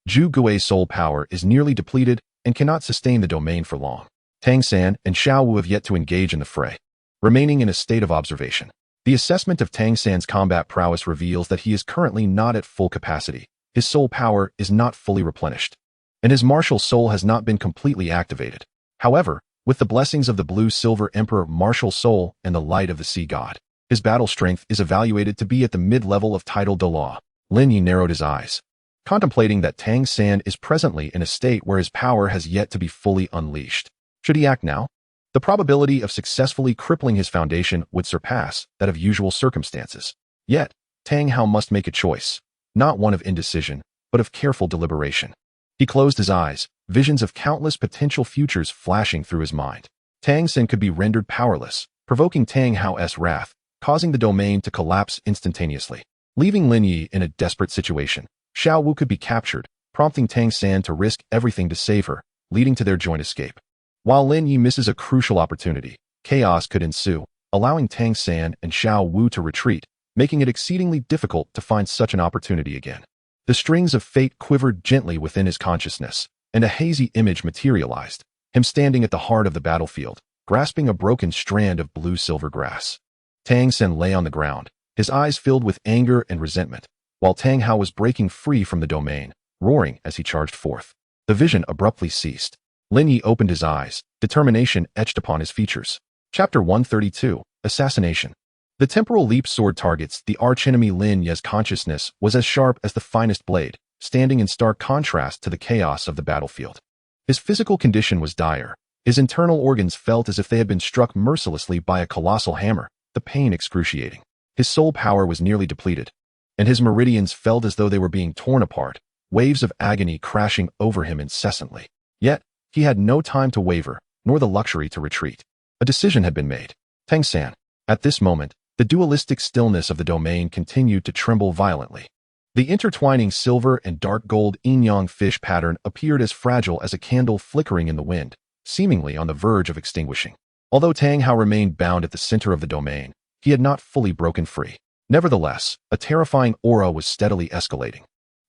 Zhu Gui's soul power is nearly depleted and cannot sustain the domain for long. Tang San and Xiao Wu have yet to engage in the fray, remaining in a state of observation. The assessment of Tang San's combat prowess reveals that he is currently not at full capacity. His soul power is not fully replenished, and his martial soul has not been completely activated. However, with the blessings of the Blue-Silver Emperor martial soul and the light of the Sea God, his battle strength is evaluated to be at the mid-level of title Douluo. Lin Ye narrowed his eyes, contemplating that Tang San is presently in a state where his power has yet to be fully unleashed. Should he act now? The probability of successfully crippling his foundation would surpass that of usual circumstances. Yet, Tang Hao must make a choice, not one of indecision, but of careful deliberation. He closed his eyes, visions of countless potential futures flashing through his mind. Tang San could be rendered powerless, provoking Tang Hao's wrath, causing the domain to collapse instantaneously. Leaving Lin Ye in a desperate situation, Xiao Wu could be captured, prompting Tang San to risk everything to save her, leading to their joint escape. While Lin Ye misses a crucial opportunity, chaos could ensue, allowing Tang San and Xiao Wu to retreat, making it exceedingly difficult to find such an opportunity again. The strings of fate quivered gently within his consciousness, and a hazy image materialized, him standing at the heart of the battlefield, grasping a broken strand of blue-silver grass. Tang San lay on the ground, his eyes filled with anger and resentment, while Tang Hao was breaking free from the domain, roaring as he charged forth. The vision abruptly ceased. Lin Ye opened his eyes, determination etched upon his features. Chapter 132, Assassination. The temporal leap sword targets the archenemy. Lin Ye's consciousness was as sharp as the finest blade, standing in stark contrast to the chaos of the battlefield. His physical condition was dire. His internal organs felt as if they had been struck mercilessly by a colossal hammer, the pain excruciating. His soul power was nearly depleted, and his meridians felt as though they were being torn apart, waves of agony crashing over him incessantly. Yet, he had no time to waver, nor the luxury to retreat. A decision had been made. Tang San. At this moment, the dualistic stillness of the domain continued to tremble violently. The intertwining silver and dark gold yin-yang fish pattern appeared as fragile as a candle flickering in the wind, seemingly on the verge of extinguishing. Although Tang Hao remained bound at the center of the domain, he had not fully broken free. Nevertheless, a terrifying aura was steadily escalating.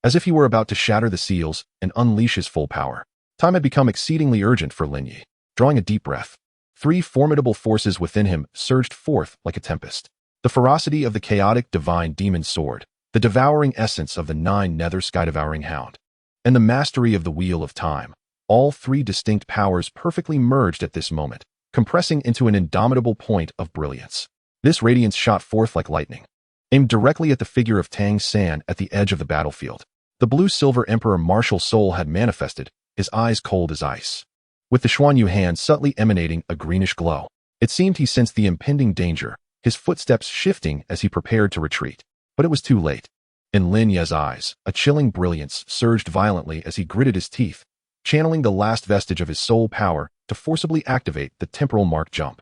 As if he were about to shatter the seals and unleash his full power, Time had become exceedingly urgent for Lin Ye. Drawing a deep breath, three formidable forces within him surged forth like a tempest. The ferocity of the chaotic divine demon sword, the devouring essence of the Nine Nether sky-devouring hound, and the mastery of the wheel of time. All three distinct powers perfectly merged at this moment, compressing into an indomitable point of brilliance. This radiance shot forth like lightning, aimed directly at the figure of Tang San at the edge of the battlefield. The blue-silver emperor martial soul had manifested, his eyes cold as ice, with the Xuanyu hand subtly emanating a greenish glow. It seemed he sensed the impending danger, his footsteps shifting as he prepared to retreat. But it was too late. In Lin Ye's eyes, a chilling brilliance surged violently as he gritted his teeth, channeling the last vestige of his soul power to forcibly activate the temporal mark jump.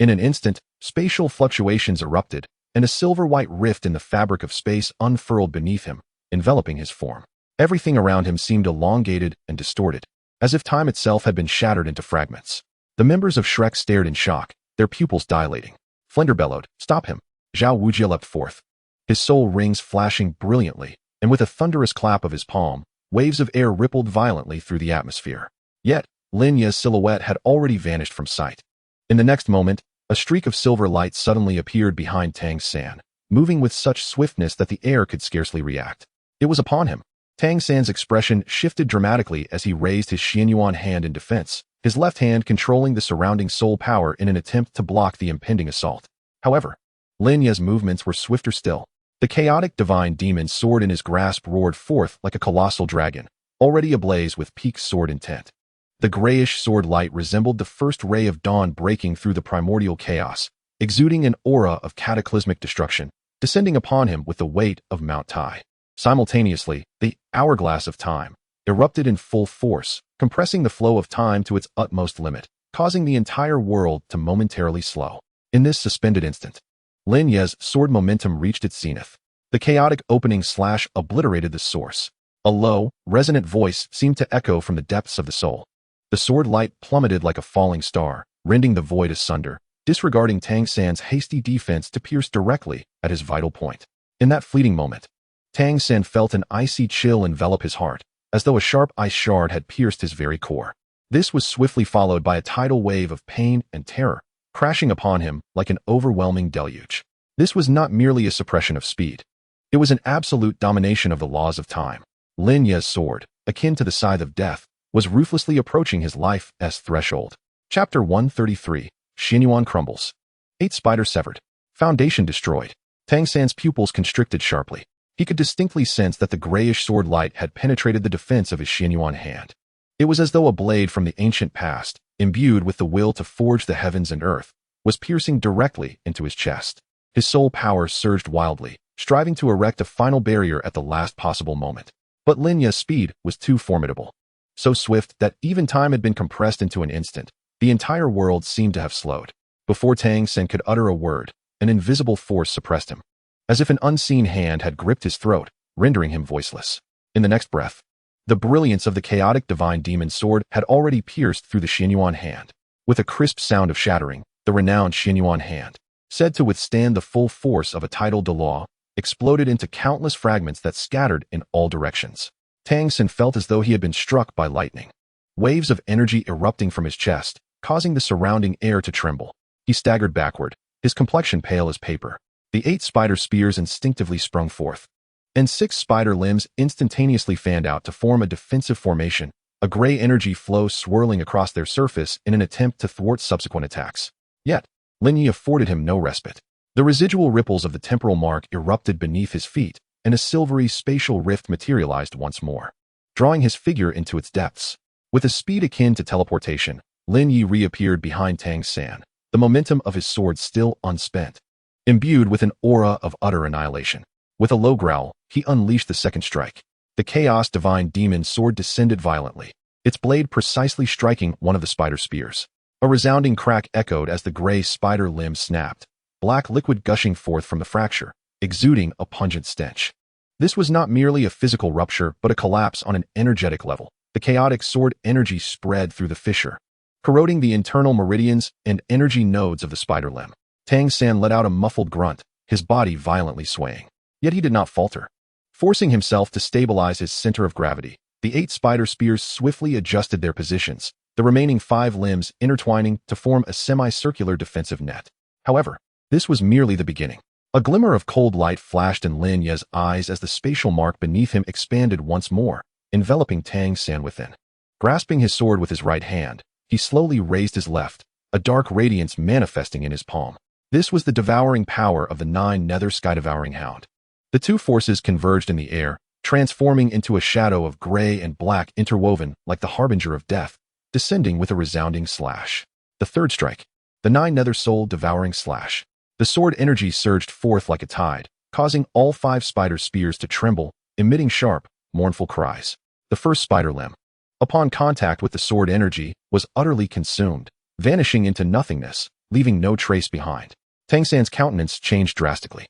In an instant, spatial fluctuations erupted, and a silver-white rift in the fabric of space unfurled beneath him, enveloping his form. Everything around him seemed elongated and distorted, as if time itself had been shattered into fragments. The members of Shrek stared in shock, their pupils dilating. Flender bellowed, "Stop him!" Zhao Wujie leapt forth, his soul rings flashing brilliantly, and with a thunderous clap of his palm, waves of air rippled violently through the atmosphere. Yet, Lin Ye's silhouette had already vanished from sight. In the next moment, a streak of silver light suddenly appeared behind Tang San, moving with such swiftness that the air could scarcely react. It was upon him. Tang San's expression shifted dramatically as he raised his Xianyuan hand in defense, his left hand controlling the surrounding soul power in an attempt to block the impending assault. However, Lin Ye's movements were swifter still. The chaotic divine demon sword in his grasp roared forth like a colossal dragon, already ablaze with peak sword intent. The grayish sword light resembled the first ray of dawn breaking through the primordial chaos, exuding an aura of cataclysmic destruction, descending upon him with the weight of Mount Tai. Simultaneously, the hourglass of time erupted in full force, compressing the flow of time to its utmost limit, causing the entire world to momentarily slow. In this suspended instant, Lin Ye's sword momentum reached its zenith. The chaotic opening slash obliterated the source. A low, resonant voice seemed to echo from the depths of the soul. The sword light plummeted like a falling star, rending the void asunder, disregarding Tang San's hasty defense to pierce directly at his vital point. In that fleeting moment, Tang San felt an icy chill envelop his heart, as though a sharp ice shard had pierced his very core. This was swiftly followed by a tidal wave of pain and terror, crashing upon him like an overwhelming deluge. This was not merely a suppression of speed. It was an absolute domination of the laws of time. Lin Ye's sword, akin to the scythe of death, was ruthlessly approaching his life's threshold. Chapter 133, Xianyuan crumbles. 8 spider severed. Foundation destroyed. Tang San's pupils constricted sharply. He could distinctly sense that the grayish sword light had penetrated the defense of his Xianyuan hand. It was as though a blade from the ancient past, imbued with the will to forge the heavens and earth, was piercing directly into his chest. His soul power surged wildly, striving to erect a final barrier at the last possible moment. But Lin Ye's speed was too formidable. So swift that even time had been compressed into an instant. The entire world seemed to have slowed. Before Tang San could utter a word, an invisible force suppressed him, as if an unseen hand had gripped his throat, rendering him voiceless. In the next breath, the brilliance of the chaotic divine demon sword had already pierced through the Xianyuan hand. With a crisp sound of shattering, the renowned Xianyuan hand, said to withstand the full force of a tidal Douluo, exploded into countless fragments that scattered in all directions. Tang San felt as though he had been struck by lightning. Waves of energy erupting from his chest, causing the surrounding air to tremble. He staggered backward, his complexion pale as paper. The 8 spider spears instinctively sprung forth, and 6 spider limbs instantaneously fanned out to form a defensive formation, a gray energy flow swirling across their surface in an attempt to thwart subsequent attacks. Yet, Lin Ye afforded him no respite. The residual ripples of the temporal mark erupted beneath his feet, and a silvery spatial rift materialized once more, drawing his figure into its depths. With a speed akin to teleportation, Lin Ye reappeared behind Tang San, the momentum of his sword still unspent, imbued with an aura of utter annihilation. With a low growl, he unleashed the second strike. The chaos divine demon sword descended violently, its blade precisely striking one of the spider spears. A resounding crack echoed as the gray spider limb snapped, black liquid gushing forth from the fracture, exuding a pungent stench. This was not merely a physical rupture, but a collapse on an energetic level. The chaotic sword energy spread through the fissure, corroding the internal meridians and energy nodes of the spider limb. Tang San let out a muffled grunt, his body violently swaying. Yet he did not falter. Forcing himself to stabilize his center of gravity, The 8 spider spears swiftly adjusted their positions, the remaining 5 limbs intertwining to form a semicircular defensive net. However, this was merely the beginning. A glimmer of cold light flashed in Lin Ye's eyes as the spatial mark beneath him expanded once more, enveloping Tang San within. Grasping his sword with his right hand, he slowly raised his left, a dark radiance manifesting in his palm. This was the devouring power of the Nine Nether Sky-devouring hound. The two forces converged in the air, transforming into a shadow of gray and black interwoven like the harbinger of death, descending with a resounding slash. The third strike, the Nine Nether Soul devouring slash. The sword energy surged forth like a tide, causing all 5 spider spears to tremble, emitting sharp, mournful cries. The first spider limb, upon contact with the sword energy, was utterly consumed, vanishing into nothingness, leaving no trace behind. Tang San's countenance changed drastically.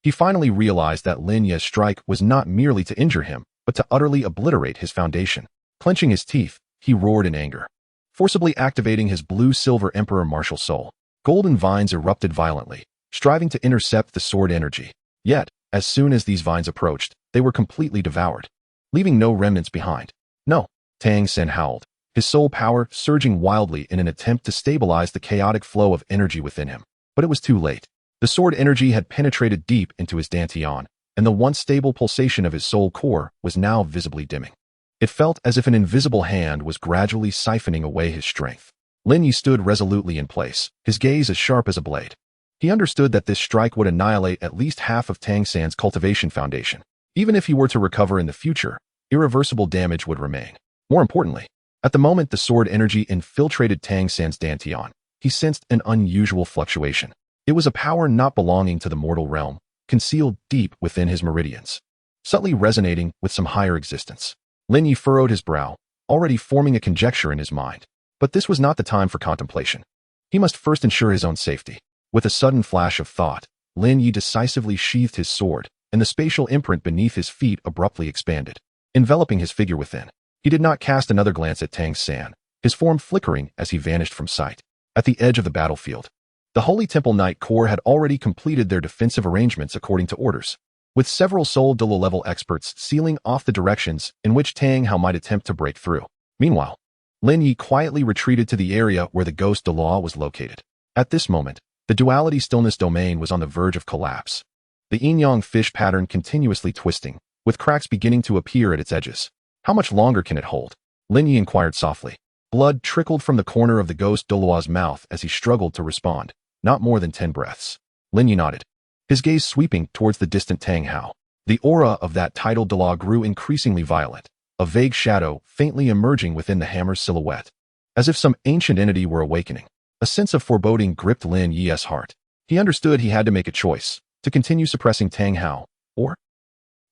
He finally realized that Lin Ye's strike was not merely to injure him, but to utterly obliterate his foundation. Clenching his teeth, he roared in anger, forcibly activating his blue-silver Emperor martial soul. Golden vines erupted violently, striving to intercept the sword energy. Yet, as soon as these vines approached, they were completely devoured, leaving no remnants behind. No, Tang San howled, his soul power surging wildly in an attempt to stabilize the chaotic flow of energy within him. But it was too late. The sword energy had penetrated deep into his dantian, and the once stable pulsation of his soul core was now visibly dimming. It felt as if an invisible hand was gradually siphoning away his strength. Lin Ye stood resolutely in place, his gaze as sharp as a blade. He understood that this strike would annihilate at least half of Tang San's cultivation foundation. Even if he were to recover in the future, irreversible damage would remain. More importantly, at the moment the sword energy infiltrated Tang San's dantian, he sensed an unusual fluctuation. It was a power not belonging to the mortal realm, concealed deep within his meridians, subtly resonating with some higher existence. Lin Ye furrowed his brow, already forming a conjecture in his mind. But this was not the time for contemplation. He must first ensure his own safety. With a sudden flash of thought, Lin Ye decisively sheathed his sword, and the spatial imprint beneath his feet abruptly expanded, enveloping his figure within. He did not cast another glance at Tang San, his form flickering as he vanished from sight. At the edge of the battlefield, the Holy Temple Knight Corps had already completed their defensive arrangements according to orders, with several Soul Douluo level experts sealing off the directions in which Tang Hao might attempt to break through. Meanwhile, Lin Ye quietly retreated to the area where the ghost Douluo was located. At this moment, the duality stillness domain was on the verge of collapse, the yin-yang fish pattern continuously twisting, with cracks beginning to appear at its edges. How much longer can it hold? Lin Ye inquired softly. Blood trickled from the corner of the ghost Douluo's mouth as he struggled to respond. Not more than 10 breaths. Lin Ye nodded, his gaze sweeping towards the distant Tang Hao. The aura of that tidal Douluo grew increasingly violent, a vague shadow faintly emerging within the hammer's silhouette. As if some ancient entity were awakening, a sense of foreboding gripped Lin Ye's heart. He understood he had to make a choice, to continue suppressing Tang Hao, or...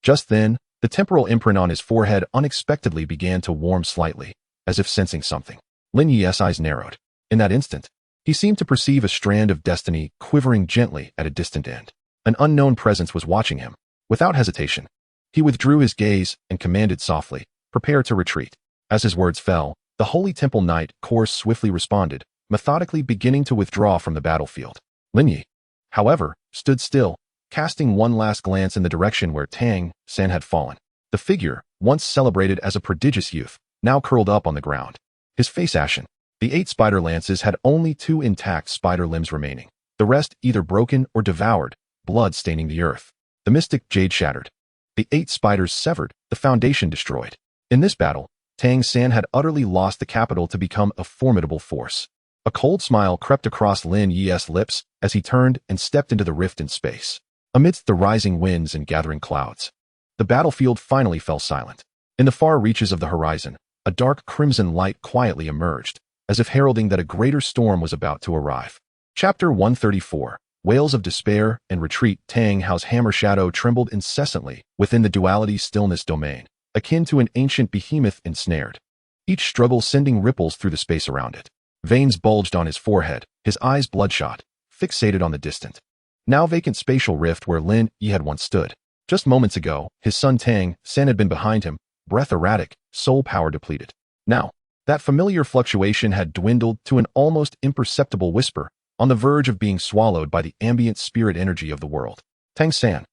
Just then, the temporal imprint on his forehead unexpectedly began to warm slightly, as if sensing something. Lin Ye's eyes narrowed. In that instant, he seemed to perceive a strand of destiny quivering gently at a distant end. An unknown presence was watching him. Without hesitation, he withdrew his gaze and commanded softly, "Prepare to retreat." As his words fell, the Holy Temple Knight Corps swiftly responded, methodically beginning to withdraw from the battlefield. Lin Ye, however, stood still, casting one last glance in the direction where Tang San had fallen. The figure, once celebrated as a prodigious youth, now curled up on the ground, his face ashen. The 8 spider lances had only 2 intact spider limbs remaining, the rest either broken or devoured, blood staining the earth. The mystic jade shattered. The 8 spiders severed, the foundation destroyed. In this battle, Tang San had utterly lost the capital to become a formidable force. A cold smile crept across Lin Ye's lips as he turned and stepped into the rift in space. Amidst the rising winds and gathering clouds, the battlefield finally fell silent. In the far reaches of the horizon, a dark crimson light quietly emerged, as if heralding that a greater storm was about to arrive. Chapter 134, Wails of Despair and Retreat. Tang Hao's hammer shadow trembled incessantly within the duality stillness domain, akin to an ancient behemoth ensnared, each struggle sending ripples through the space around it. Veins bulged on his forehead, his eyes bloodshot, fixated on the distant, now vacant spatial rift where Lin Ye had once stood. Just moments ago, his son Tang San had been behind him, breath erratic, soul power depleted. Now, that familiar fluctuation had dwindled to an almost imperceptible whisper, on the verge of being swallowed by the ambient spirit energy of the world. Tang San.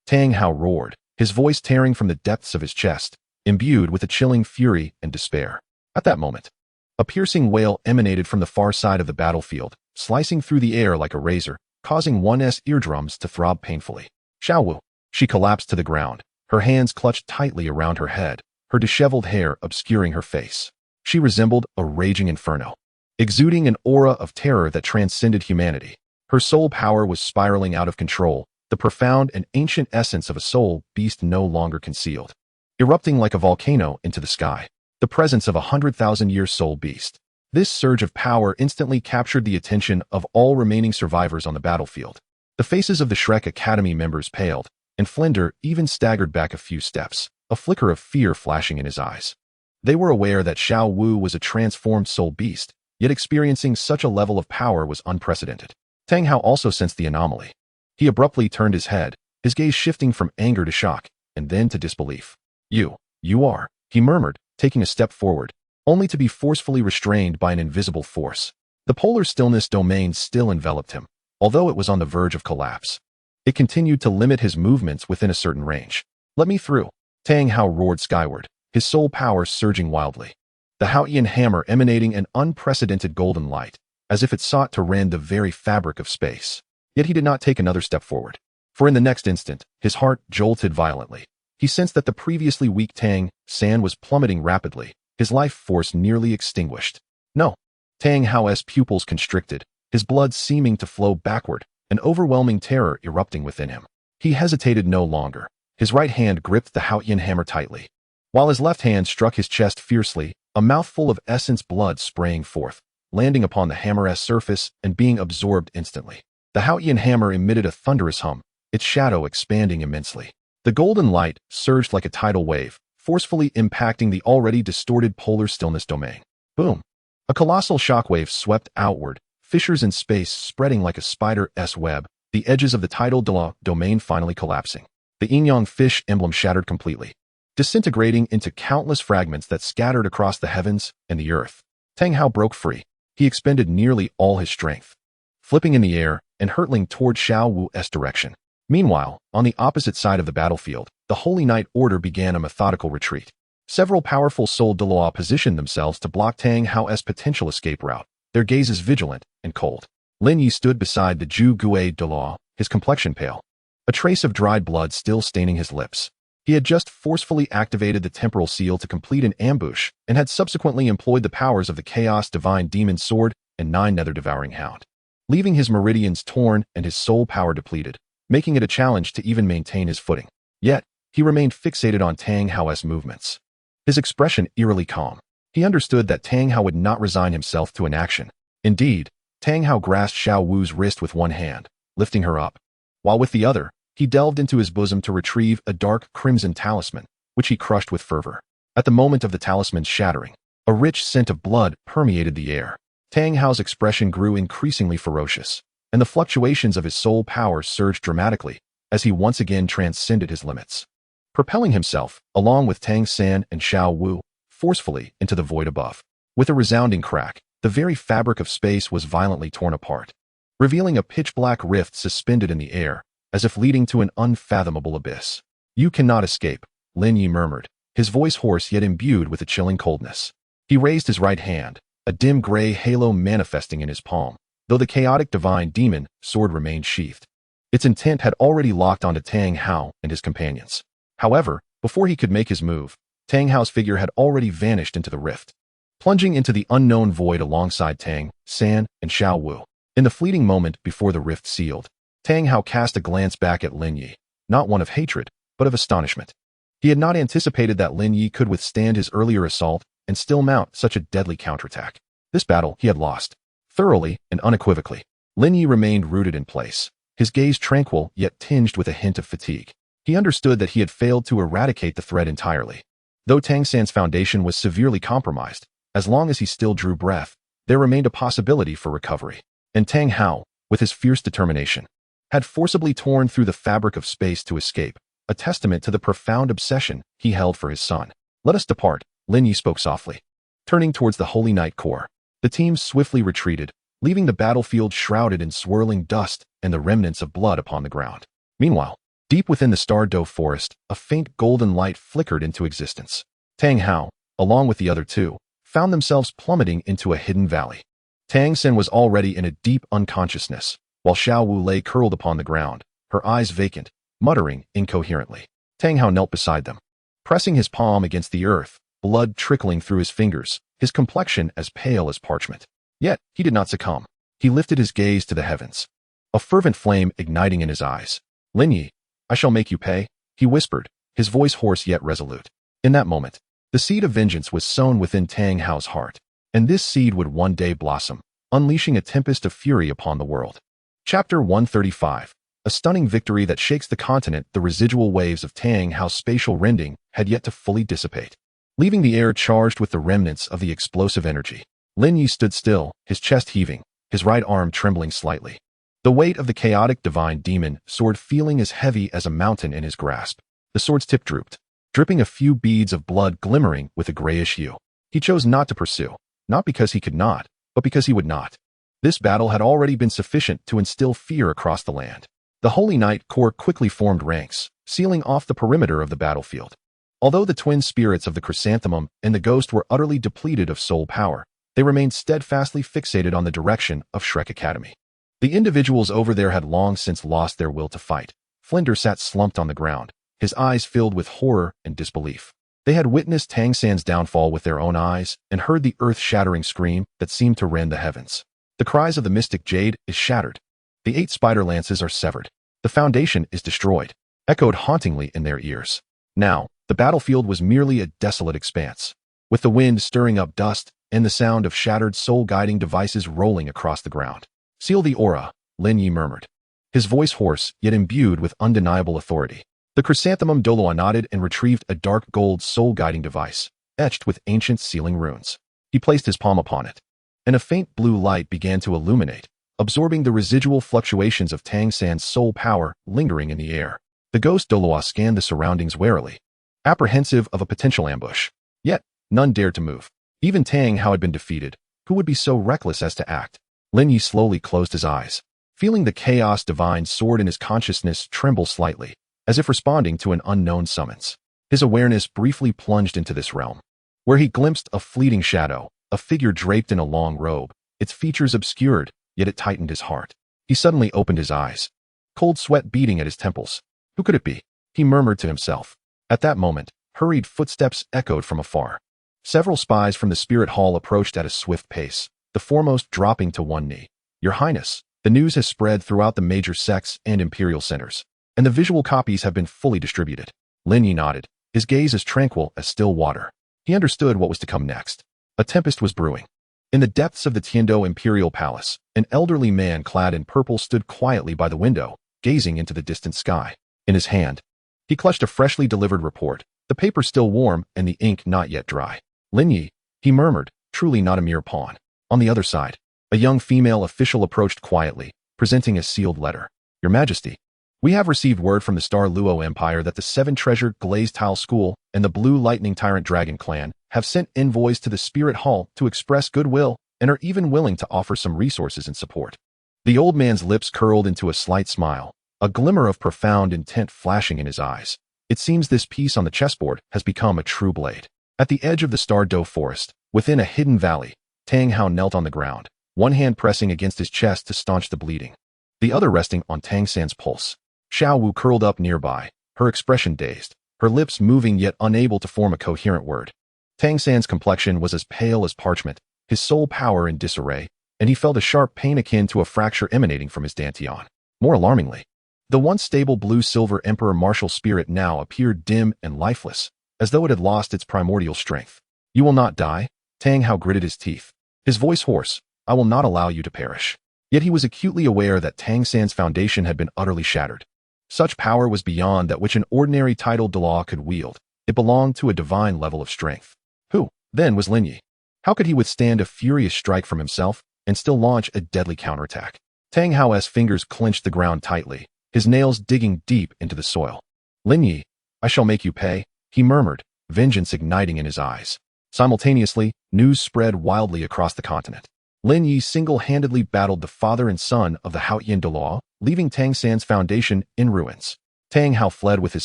Tang Hao roared, his voice tearing from the depths of his chest, imbued with a chilling fury and despair. At that moment, a piercing wail emanated from the far side of the battlefield, slicing through the air like a razor, causing one's eardrums to throb painfully. Xiao Wu. She collapsed to the ground, her hands clutched tightly around her head, her disheveled hair obscuring her face. She resembled a raging inferno, exuding an aura of terror that transcended humanity. Her soul power was spiraling out of control, the profound and ancient essence of a soul beast no longer concealed, erupting like a volcano into the sky. The presence of 100,000-year soul beast. This surge of power instantly captured the attention of all remaining survivors on the battlefield. The faces of the Shrek Academy members paled, and Flinder even staggered back a few steps, a flicker of fear flashing in his eyes. They were aware that Xiao Wu was a transformed soul beast, yet experiencing such a level of power was unprecedented. Tang Hao also sensed the anomaly. He abruptly turned his head, his gaze shifting from anger to shock, and then to disbelief. You are, he murmured, taking a step forward, only to be forcefully restrained by an invisible force. The polar stillness domain still enveloped him, although it was on the verge of collapse. It continued to limit his movements within a certain range. Let me through. Tang Hao roared skyward, his soul power surging wildly. The Haotian hammer emanating an unprecedented golden light, as if it sought to rend the very fabric of space. Yet he did not take another step forward. For in the next instant, his heart jolted violently. He sensed that the previously weak Tang San was plummeting rapidly, his life force nearly extinguished. No. Tang Hao's pupils constricted, his blood seeming to flow backward, an overwhelming terror erupting within him. He hesitated no longer. His right hand gripped the Haotian hammer tightly, while his left hand struck his chest fiercely, a mouthful of essence blood spraying forth, landing upon the hammer's surface and being absorbed instantly. The Haotian hammer emitted a thunderous hum, its shadow expanding immensely. The golden light surged like a tidal wave, forcefully impacting the already distorted polar stillness domain. Boom! A colossal shockwave swept outward, fissures in space spreading like a spider's web, the edges of the tidal Douluo domain finally collapsing. The yin-yang fish emblem shattered completely, disintegrating into countless fragments that scattered across the heavens and the earth. Tang Hao broke free. He expended nearly all his strength, flipping in the air and hurtling toward Xiao Wu's direction. Meanwhile, on the opposite side of the battlefield, the Holy Knight Order began a methodical retreat. Several powerful soul Douluo positioned themselves to block Tang Hao's potential escape route, their gazes vigilant and cold. Lin Ye stood beside the Zhu Gue Douluo, his complexion pale, a trace of dried blood still staining his lips. He had just forcefully activated the temporal seal to complete an ambush and had subsequently employed the powers of the Chaos Divine Demon Sword and Nine Nether Devouring Hound, leaving his meridians torn and his soul power depleted, making it a challenge to even maintain his footing. Yet, he remained fixated on Tang Hao's movements, his expression eerily calm. He understood that Tang Hao would not resign himself to inaction. Indeed, Tang Hao grasped Xiao Wu's wrist with one hand, lifting her up, while with the other, he delved into his bosom to retrieve a dark crimson talisman, which he crushed with fervor. At the moment of the talisman's shattering, a rich scent of blood permeated the air. Tang Hao's expression grew increasingly ferocious, and the fluctuations of his soul power surged dramatically as he once again transcended his limits, propelling himself, along with Tang San and Xiao Wu, forcefully into the void above. With a resounding crack, the very fabric of space was violently torn apart, revealing a pitch-black rift suspended in the air, as if leading to an unfathomable abyss. You cannot escape, Lin Ye murmured, his voice hoarse yet imbued with a chilling coldness. He raised his right hand, a dim gray halo manifesting in his palm, though the chaotic divine demon sword remained sheathed. Its intent had already locked onto Tang Hao and his companions. However, before he could make his move, Tang Hao's figure had already vanished into the rift, plunging into the unknown void alongside Tang San and Xiao Wu. In the fleeting moment before the rift sealed, Tang Hao cast a glance back at Lin Ye, not one of hatred, but of astonishment. He had not anticipated that Lin Ye could withstand his earlier assault and still mount such a deadly counterattack. This battle he had lost, thoroughly and unequivocally. Lin Ye remained rooted in place, his gaze tranquil yet tinged with a hint of fatigue. He understood that he had failed to eradicate the threat entirely. Though Tang San's foundation was severely compromised, as long as he still drew breath, there remained a possibility for recovery. And Tang Hao, with his fierce determination, had forcibly torn through the fabric of space to escape, a testament to the profound obsession he held for his son. Let us depart, Lin Ye spoke softly. Turning towards the Holy Knight Corps, the team swiftly retreated, leaving the battlefield shrouded in swirling dust and the remnants of blood upon the ground. Meanwhile, deep within the Star Doe forest, a faint golden light flickered into existence. Tang Hao, along with the other two, found themselves plummeting into a hidden valley. Tang San was already in a deep unconsciousness, while Xiao Wu lay curled upon the ground, her eyes vacant, muttering incoherently. Tang Hao knelt beside them, pressing his palm against the earth, blood trickling through his fingers, his complexion as pale as parchment. Yet, he did not succumb. He lifted his gaze to the heavens, a fervent flame igniting in his eyes. Lin Ye, I shall make you pay, he whispered, his voice hoarse yet resolute. In that moment, the seed of vengeance was sown within Tang Hao's heart, and this seed would one day blossom, unleashing a tempest of fury upon the world. Chapter 135. A stunning victory that shakes the continent. The residual waves of Tang Hao's spatial rending had yet to fully dissipate, leaving the air charged with the remnants of the explosive energy. Lin Ye stood still, his chest heaving, his right arm trembling slightly. The weight of the chaotic divine demon sword feeling as heavy as a mountain in his grasp. The sword's tip drooped, dripping a few beads of blood glimmering with a grayish hue. He chose not to pursue, not because he could not, but because he would not. This battle had already been sufficient to instill fear across the land. The Holy Knight Corps quickly formed ranks, sealing off the perimeter of the battlefield. Although the twin spirits of the chrysanthemum and the ghost were utterly depleted of soul power, they remained steadfastly fixated on the direction of Shrek Academy. The individuals over there had long since lost their will to fight. Flinder sat slumped on the ground, his eyes filled with horror and disbelief. They had witnessed Tang San's downfall with their own eyes and heard the earth-shattering scream that seemed to rend the heavens. The cries of the mystic Jade is shattered. The 8 spider lances are severed. The foundation is destroyed, echoed hauntingly in their ears. Now, the battlefield was merely a desolate expanse, with the wind stirring up dust and the sound of shattered soul-guiding devices rolling across the ground. Seal the aura, Lin Ye murmured, his voice hoarse yet imbued with undeniable authority. The chrysanthemum Douluo nodded and retrieved a dark gold soul-guiding device, etched with ancient sealing runes. He placed his palm upon it, and a faint blue light began to illuminate, absorbing the residual fluctuations of Tang San's soul power lingering in the air. The ghost Douluo scanned the surroundings warily, apprehensive of a potential ambush. Yet, none dared to move. Even Tang Hao had been defeated. Who would be so reckless as to act? Lin Ye slowly closed his eyes, feeling the chaos divine sword in his consciousness tremble slightly, as if responding to an unknown summons. His awareness briefly plunged into this realm, where he glimpsed a fleeting shadow, a figure draped in a long robe, its features obscured, yet it tightened his heart. He suddenly opened his eyes, cold sweat beating at his temples. Who could it be? He murmured to himself. At that moment, hurried footsteps echoed from afar. Several spies from the spirit hall approached at a swift pace, the foremost dropping to one knee. Your Highness, the news has spread throughout the major sects and imperial centers, and the visual copies have been fully distributed. Lin Ye nodded, his gaze as tranquil as still water. He understood what was to come next. A tempest was brewing. In the depths of the Tiando Imperial Palace, an elderly man clad in purple stood quietly by the window, gazing into the distant sky. In his hand, he clutched a freshly delivered report, the paper still warm and the ink not yet dry. Lin Ye, he murmured, truly not a mere pawn. On the other side, a young female official approached quietly, presenting a sealed letter. Your Majesty, we have received word from the Star Luo Empire that the 7-treasured Glazed Tile School and the Blue Lightning Tyrant Dragon Clan have sent envoys to the Spirit Hall to express goodwill and are even willing to offer some resources and support. The old man's lips curled into a slight smile, a glimmer of profound intent flashing in his eyes. It seems this piece on the chessboard has become a true blade. At the edge of the Star Doe forest, within a hidden valley, Tang Hao knelt on the ground, one hand pressing against his chest to staunch the bleeding, the other resting on Tang San's pulse. Xiao Wu curled up nearby, her expression dazed, her lips moving yet unable to form a coherent word. Tang San's complexion was as pale as parchment, his soul power in disarray, and he felt a sharp pain akin to a fracture emanating from his dantian. More alarmingly, the once stable blue-silver emperor martial spirit now appeared dim and lifeless, as though it had lost its primordial strength. You will not die? Tang Hao gritted his teeth, his voice hoarse. I will not allow you to perish. Yet he was acutely aware that Tang San's foundation had been utterly shattered. Such power was beyond that which an ordinary titled Douluo could wield. It belonged to a divine level of strength. Who, then, was Lin Ye? How could he withstand a furious strike from himself and still launch a deadly counterattack? Tang Hao's fingers clenched the ground tightly, his nails digging deep into the soil. Lin Ye, I shall make you pay, he murmured, vengeance igniting in his eyes. Simultaneously, news spread wildly across the continent. Lin Ye single-handedly battled the father and son of the Haotian Douluo, leaving Tang San's foundation in ruins. Tang Hao fled with his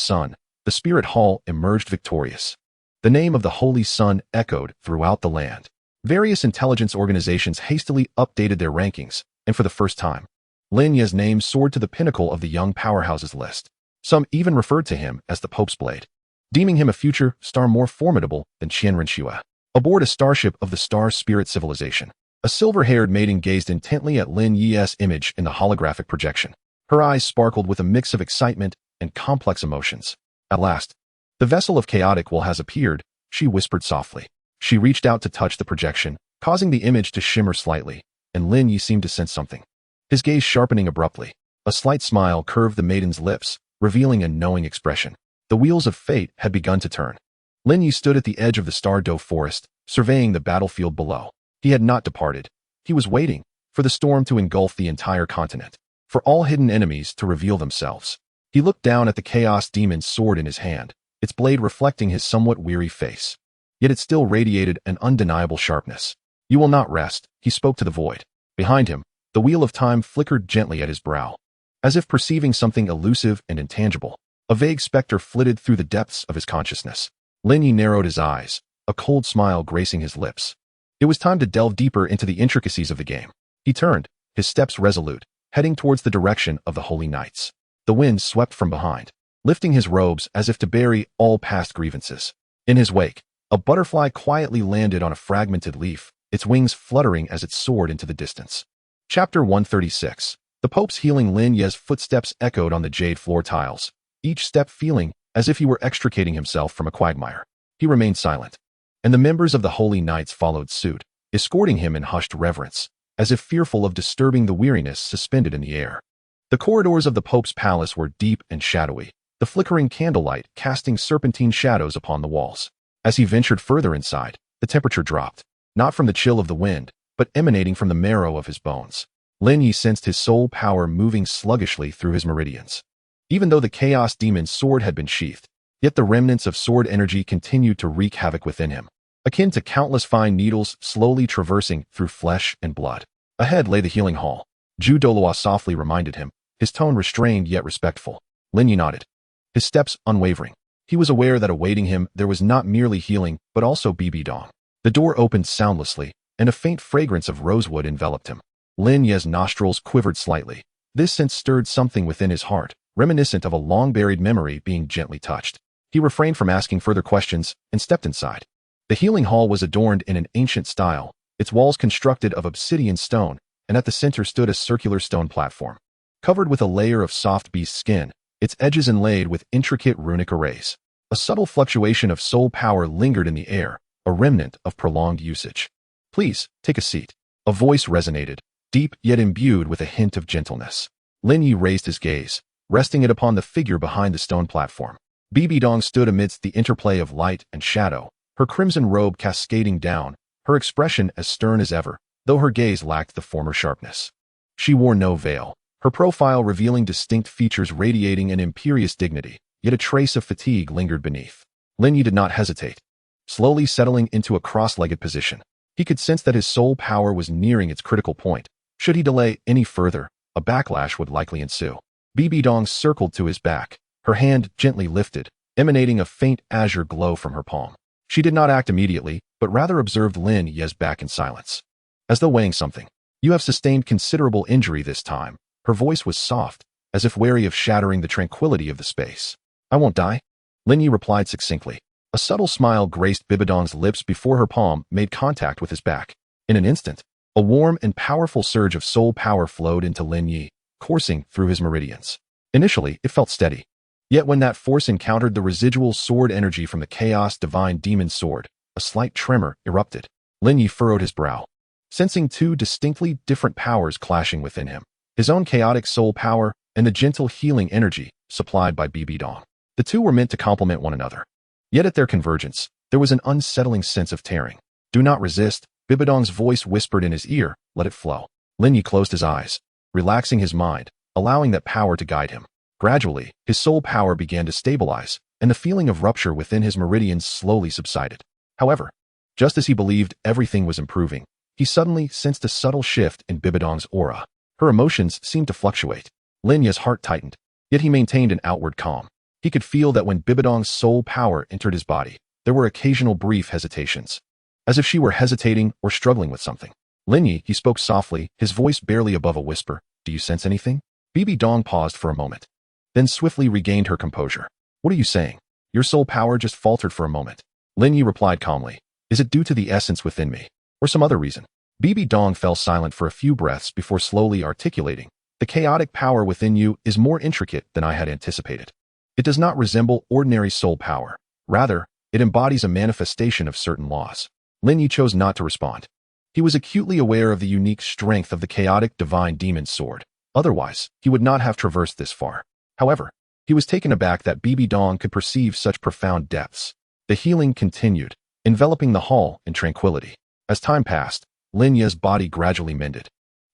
son. The spirit hall emerged victorious. The name of the Holy Sun echoed throughout the land. Various intelligence organizations hastily updated their rankings, and for the first time, Lin Ye's name soared to the pinnacle of the young powerhouses list. Some even referred to him as the Pope's Blade, deeming him a future star more formidable than Qian Renxue. Aboard a starship of the Star Spirit civilization, a silver-haired maiden gazed intently at Lin Ye's image in the holographic projection. Her eyes sparkled with a mix of excitement and complex emotions. At last, the vessel of chaotic will has appeared, she whispered softly. She reached out to touch the projection, causing the image to shimmer slightly, and Lin Ye seemed to sense something. His gaze sharpening abruptly. A slight smile curved the maiden's lips, revealing a knowing expression. The wheels of fate had begun to turn. Lin Ye stood at the edge of the Star-Doe forest, surveying the battlefield below. He had not departed. He was waiting for the storm to engulf the entire continent, for all hidden enemies to reveal themselves. He looked down at the Chaos Demon's sword in his hand, its blade reflecting his somewhat weary face. Yet it still radiated an undeniable sharpness. You will not rest, he spoke to the void. Behind him, the wheel of time flickered gently at his brow. As if perceiving something elusive and intangible, a vague specter flitted through the depths of his consciousness. Lin Ye narrowed his eyes, a cold smile gracing his lips. It was time to delve deeper into the intricacies of the game. He turned, his steps resolute, heading towards the direction of the Holy Knights. The wind swept from behind, lifting his robes as if to bury all past grievances. In his wake, a butterfly quietly landed on a fragmented leaf, its wings fluttering as it soared into the distance. Chapter 136. The Pope's healing. Lin Ye's footsteps echoed on the jade floor tiles, each step feeling as if he were extricating himself from a quagmire. He remained silent, and the members of the Holy Knights followed suit, escorting him in hushed reverence, as if fearful of disturbing the weariness suspended in the air. The corridors of the Pope's palace were deep and shadowy, the flickering candlelight casting serpentine shadows upon the walls. As he ventured further inside, the temperature dropped, not from the chill of the wind, but emanating from the marrow of his bones. Lin Ye sensed his soul power moving sluggishly through his meridians. Even though the Chaos Demon's sword had been sheathed, yet the remnants of sword energy continued to wreak havoc within him, akin to countless fine needles slowly traversing through flesh and blood. Ahead lay the healing hall. Douluo softly reminded him, his tone restrained yet respectful. Lin Ye nodded, his steps unwavering. He was aware that awaiting him there was not merely healing, but also Bibi Dong. The door opened soundlessly, and a faint fragrance of rosewood enveloped him. Lin Ye's nostrils quivered slightly. This scent stirred something within his heart, reminiscent of a long-buried memory being gently touched. He refrained from asking further questions and stepped inside. The healing hall was adorned in an ancient style, its walls constructed of obsidian stone, and at the center stood a circular stone platform, covered with a layer of soft beast skin, its edges inlaid with intricate runic arrays. A subtle fluctuation of soul power lingered in the air, a remnant of prolonged usage. Please, take a seat. A voice resonated, deep yet imbued with a hint of gentleness. Lin Ye raised his gaze, resting it upon the figure behind the stone platform. Bibi Dong stood amidst the interplay of light and shadow, her crimson robe cascading down, her expression as stern as ever, though her gaze lacked the former sharpness. She wore no veil, her profile revealing distinct features radiating an imperious dignity, yet a trace of fatigue lingered beneath. Lin Ye did not hesitate, slowly settling into a cross-legged position. He could sense that his soul power was nearing its critical point. Should he delay any further, a backlash would likely ensue. Bibi Dong circled to his back, her hand gently lifted, emanating a faint azure glow from her palm. She did not act immediately, but rather observed Lin Ye's back in silence, as though weighing something. You have sustained considerable injury this time. Her voice was soft, as if wary of shattering the tranquility of the space. I won't die, Lin Ye replied succinctly. A subtle smile graced Bibi Dong's lips before her palm made contact with his back. In an instant, a warm and powerful surge of soul power flowed into Lin Ye, coursing through his meridians. Initially, it felt steady. Yet when that force encountered the residual sword energy from the Chaos Divine Demon's sword, a slight tremor erupted. Lin Ye furrowed his brow, sensing two distinctly different powers clashing within him. His own chaotic soul power and the gentle healing energy supplied by Bibi Dong. The two were meant to complement one another. Yet at their convergence, there was an unsettling sense of tearing. Do not resist, Bibi Dong's voice whispered in his ear, let it flow. Lin Ye closed his eyes, relaxing his mind, allowing that power to guide him. Gradually, his soul power began to stabilize, and the feeling of rupture within his meridians slowly subsided. However, just as he believed everything was improving, he suddenly sensed a subtle shift in Bibi Dong's aura. Her emotions seemed to fluctuate. Lin Ye's heart tightened, yet he maintained an outward calm. He could feel that when Bibi Dong's soul power entered his body, There were occasional brief hesitations, as if she were hesitating or struggling with something. Lin Ye, he spoke softly, his voice barely above a whisper. Do you sense anything? Bibi Dong paused for a moment, then swiftly regained her composure. What are you saying? Your soul power just faltered for a moment. Lin Ye replied calmly. Is it due to the essence within me, or some other reason? Bibi Dong fell silent for a few breaths before slowly articulating. The chaotic power within you is more intricate than I had anticipated. It does not resemble ordinary soul power. Rather, it embodies a manifestation of certain laws. Lin Ye chose not to respond. He was acutely aware of the unique strength of the chaotic divine demon's sword. Otherwise, he would not have traversed this far. However, he was taken aback that Bibi Dong could perceive such profound depths. The healing continued, enveloping the hall in tranquility. As time passed, Lin Ye's body gradually mended,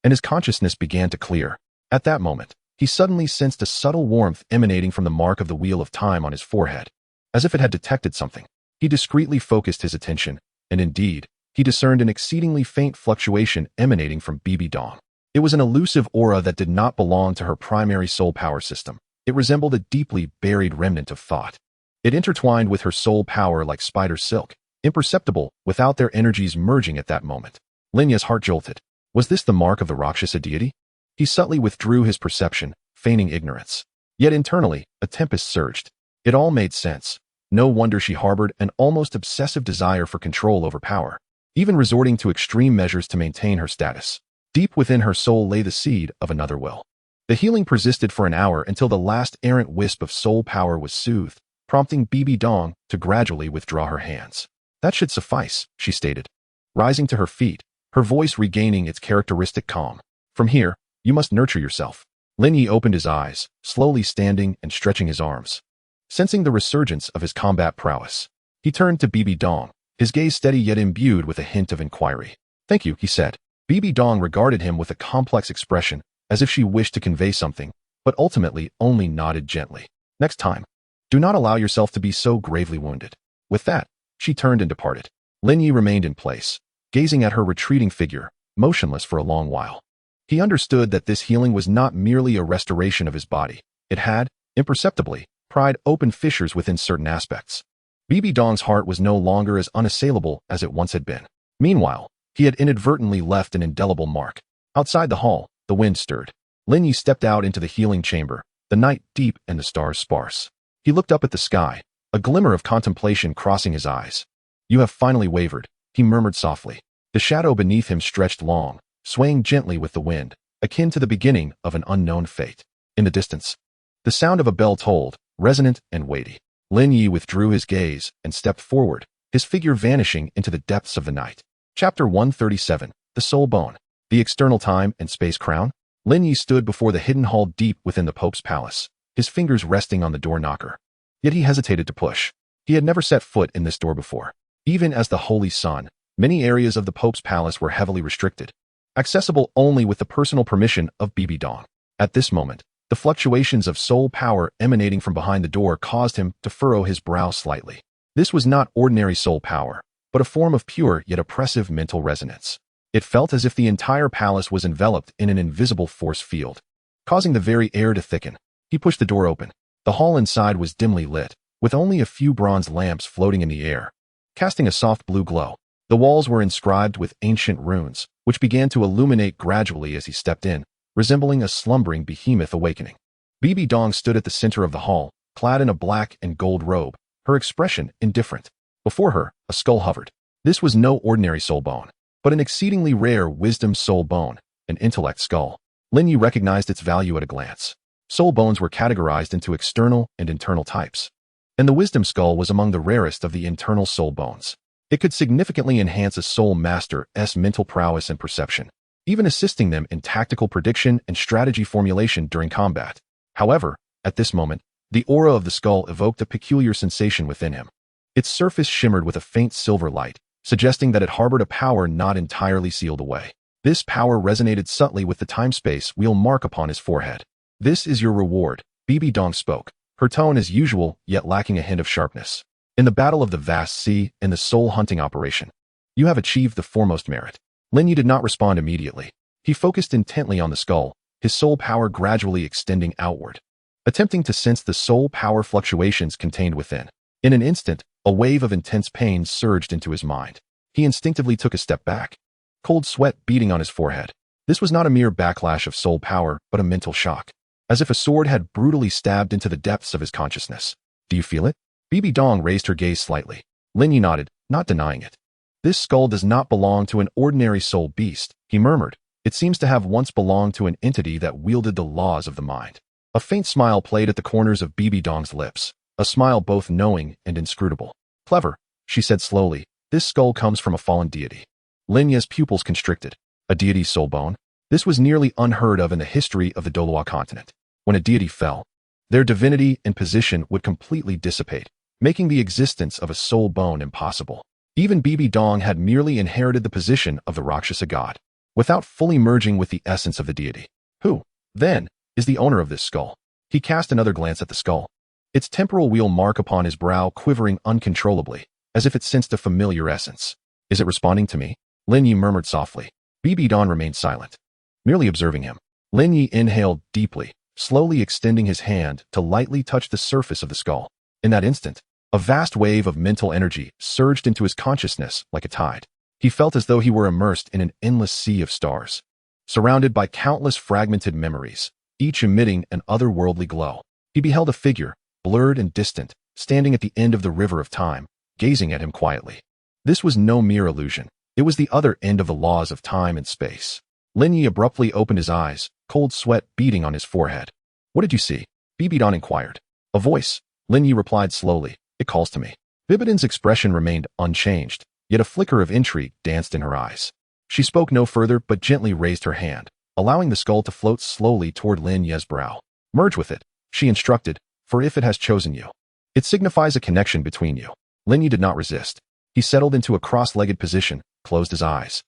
and his consciousness began to clear. At that moment, he suddenly sensed a subtle warmth emanating from the mark of the wheel of time on his forehead. As if it had detected something, he discreetly focused his attention, and indeed, he discerned an exceedingly faint fluctuation emanating from Bibi Dong. It was an elusive aura that did not belong to her primary soul power system. It resembled a deeply buried remnant of thought. It intertwined with her soul power like spider silk, imperceptible without their energies merging at that moment. Lin Ye's heart jolted. Was this the mark of the Rakshasa deity? He subtly withdrew his perception, feigning ignorance. Yet internally, a tempest surged. It all made sense. No wonder she harbored an almost obsessive desire for control over power, even resorting to extreme measures to maintain her status. Deep within her soul lay the seed of another will. The healing persisted for an hour until the last errant wisp of soul power was soothed, prompting Bibi Dong to gradually withdraw her hands. That should suffice, she stated, rising to her feet, her voice regaining its characteristic calm. From here, you must nurture yourself. Lin Ye opened his eyes, slowly standing and stretching his arms. Sensing the resurgence of his combat prowess, he turned to Bibi Dong, his gaze steady yet imbued with a hint of inquiry. Thank you, he said. Bibi Dong regarded him with a complex expression, as if she wished to convey something, but ultimately only nodded gently. Next time, do not allow yourself to be so gravely wounded. With that, she turned and departed. Lin Ye remained in place, gazing at her retreating figure, motionless for a long while. He understood that this healing was not merely a restoration of his body. It had, imperceptibly, pried open fissures within certain aspects. Bibi Dong's heart was no longer as unassailable as it once had been. Meanwhile, he had inadvertently left an indelible mark. Outside the hall, the wind stirred. Lin Ye stepped out into the healing chamber, the night deep and the stars sparse. He looked up at the sky, a glimmer of contemplation crossing his eyes. You have finally wavered, he murmured softly. The shadow beneath him stretched long, swaying gently with the wind, akin to the beginning of an unknown fate. In the distance, the sound of a bell tolled, resonant and weighty. Lin Ye withdrew his gaze and stepped forward, his figure vanishing into the depths of the night. Chapter 137, The Soul Bone. The External Time and Space Crown. Lin Ye stood before the hidden hall deep within the Pope's palace, his fingers resting on the door knocker. Yet he hesitated to push. He had never set foot in this door before. Even as the Holy Son, many areas of the Pope's palace were heavily restricted, accessible only with the personal permission of Bibi Dong. At this moment, the fluctuations of soul power emanating from behind the door caused him to furrow his brow slightly. This was not ordinary soul power, but a form of pure yet oppressive mental resonance. It felt as if the entire palace was enveloped in an invisible force field, causing the very air to thicken. He pushed the door open. The hall inside was dimly lit, with only a few bronze lamps floating in the air, casting a soft blue glow. The walls were inscribed with ancient runes, which began to illuminate gradually as he stepped in, resembling a slumbering behemoth awakening. Bibi Dong stood at the center of the hall, clad in a black and gold robe, her expression indifferent. Before her, a skull hovered. This was no ordinary soul bone, but an exceedingly rare wisdom soul bone, an intellect skull. Lin Ye recognized its value at a glance. Soul bones were categorized into external and internal types, and the wisdom skull was among the rarest of the internal soul bones. It could significantly enhance a soul master's mental prowess and perception, even assisting them in tactical prediction and strategy formulation during combat. However, at this moment, the aura of the skull evoked a peculiar sensation within him. Its surface shimmered with a faint silver light, suggesting that it harbored a power not entirely sealed away. This power resonated subtly with the time-space wheel mark upon his forehead. This is your reward, Bibi Dong spoke, her tone as usual yet lacking a hint of sharpness. In the battle of the vast sea and the soul-hunting operation, you have achieved the foremost merit. Lin Ye did not respond immediately. He focused intently on the skull, his soul power gradually extending outward, attempting to sense the soul power fluctuations contained within. In an instant, A wave of intense pain surged into his mind. He instinctively took a step back, cold sweat beading on his forehead. This was not a mere backlash of soul power, but a mental shock, as if a sword had brutally stabbed into the depths of his consciousness. Do you feel it? Bibi Dong raised her gaze slightly. Lin Ye nodded, not denying it. This skull does not belong to an ordinary soul beast, he murmured. It seems to have once belonged to an entity that wielded the laws of the mind. A faint smile played at the corners of Bibi Dong's lips, a smile both knowing and inscrutable. Clever, she said slowly. This skull comes from a fallen deity. Lin Ye's pupils constricted. A deity's soul bone? This was nearly unheard of in the history of the Douluo Continent. When a deity fell, their divinity and position would completely dissipate, making the existence of a soul bone impossible. Even Bibi Dong had merely inherited the position of the Rakshasa god, without fully merging with the essence of the deity. Who, then, is the owner of this skull? He cast another glance at the skull, its temporal wheel mark upon his brow quivering uncontrollably, as if it sensed a familiar essence. Is it responding to me? Lin Ye murmured softly. Bibi Dong remained silent, merely observing him. Lin Ye inhaled deeply, slowly extending his hand to lightly touch the surface of the skull. In that instant, a vast wave of mental energy surged into his consciousness like a tide. He felt as though he were immersed in an endless sea of stars, surrounded by countless fragmented memories, each emitting an otherworldly glow. He beheld a figure, blurred and distant, standing at the end of the river of time, gazing at him quietly. This was no mere illusion. It was the other end of the laws of time and space. Lin Ye abruptly opened his eyes, cold sweat beading on his forehead. What did you see? Bibi Dong inquired. A voice. Lin Ye replied slowly. It calls to me. Bibi Dong's expression remained unchanged, yet a flicker of intrigue danced in her eyes. She spoke no further but gently raised her hand, allowing the skull to float slowly toward Lin Ye's brow. Merge with it, she instructed, for if it has chosen you, it signifies a connection between you. Lin Ye did not resist. He settled into a cross-legged position, closed his eyes,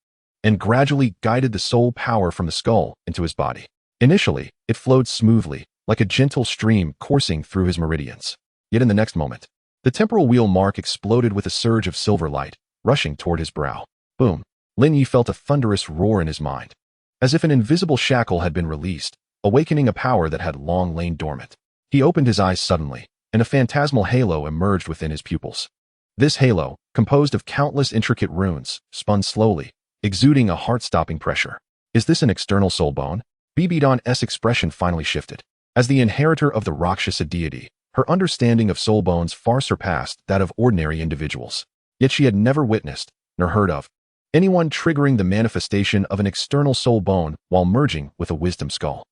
and gradually guided the soul power from the skull into his body. Initially, it flowed smoothly, like a gentle stream coursing through his meridians. Yet in the next moment, the temporal wheel mark exploded with a surge of silver light, rushing toward his brow. Boom! Lin Ye felt a thunderous roar in his mind, as if an invisible shackle had been released, awakening a power that had long lain dormant. He opened his eyes suddenly, and a phantasmal halo emerged within his pupils. This halo, composed of countless intricate runes, spun slowly, exuding a heart-stopping pressure. Is this an external soul bone? Bibi Dong's expression finally shifted. As the inheritor of the Rakshasa deity, her understanding of soul bones far surpassed that of ordinary individuals. Yet she had never witnessed, nor heard of, anyone triggering the manifestation of an external soul bone while merging with a wisdom skull.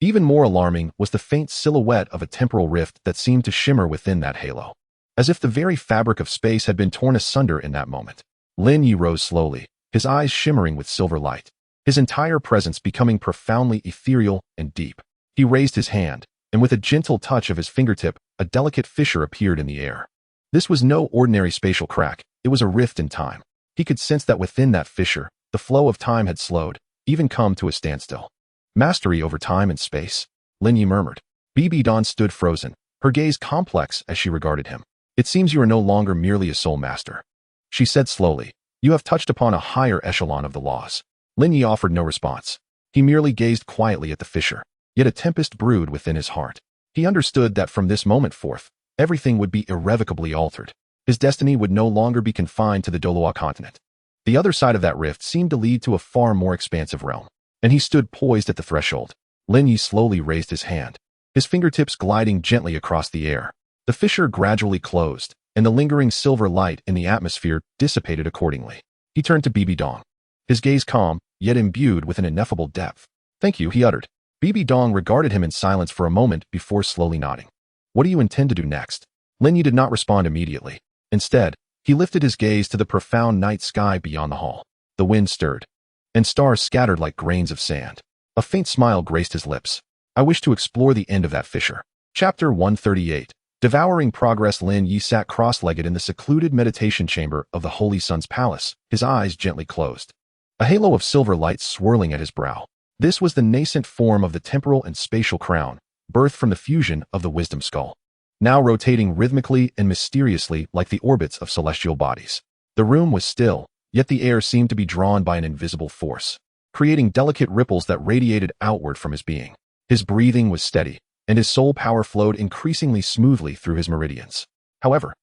Even more alarming was the faint silhouette of a temporal rift that seemed to shimmer within that halo, as if the very fabric of space had been torn asunder in that moment. Lin Ye rose slowly, his eyes shimmering with silver light, his entire presence becoming profoundly ethereal and deep. He raised his hand, and with a gentle touch of his fingertip, a delicate fissure appeared in the air. This was no ordinary spatial crack, it was a rift in time. He could sense that within that fissure, the flow of time had slowed, even come to a standstill. Mastery over time and space, Lin Ye murmured. Bibi Dong stood frozen, her gaze complex as she regarded him. It seems you are no longer merely a soul master, she said slowly. You have touched upon a higher echelon of the laws. Lin Ye offered no response. He merely gazed quietly at the fissure, yet a tempest brewed within his heart. He understood that from this moment forth, everything would be irrevocably altered. His destiny would no longer be confined to the Douluo Continent. The other side of that rift seemed to lead to a far more expansive realm, and he stood poised at the threshold. Lin Ye slowly raised his hand, his fingertips gliding gently across the air. The fissure gradually closed, and the lingering silver light in the atmosphere dissipated accordingly. He turned to Bibi Dong, his gaze calm, yet imbued with an ineffable depth. Thank you, he uttered. Bibi Dong regarded him in silence for a moment before slowly nodding. What do you intend to do next? Lin Ye did not respond immediately. Instead, he lifted his gaze to the profound night sky beyond the hall. The wind stirred, and stars scattered like grains of sand. A faint smile graced his lips. I wish to explore the end of that fissure. Chapter 138. Devouring progress. Lin Ye sat cross-legged in the secluded meditation chamber of the Holy Sun's palace, his eyes gently closed, a halo of silver light swirling at his brow. This was the nascent form of the temporal and spatial crown, birthed from the fusion of the wisdom skull, now rotating rhythmically and mysteriously like the orbits of celestial bodies. The room was still, yet the air seemed to be drawn by an invisible force, creating delicate ripples that radiated outward from his being. His breathing was steady, and his soul power flowed increasingly smoothly through his meridians. However,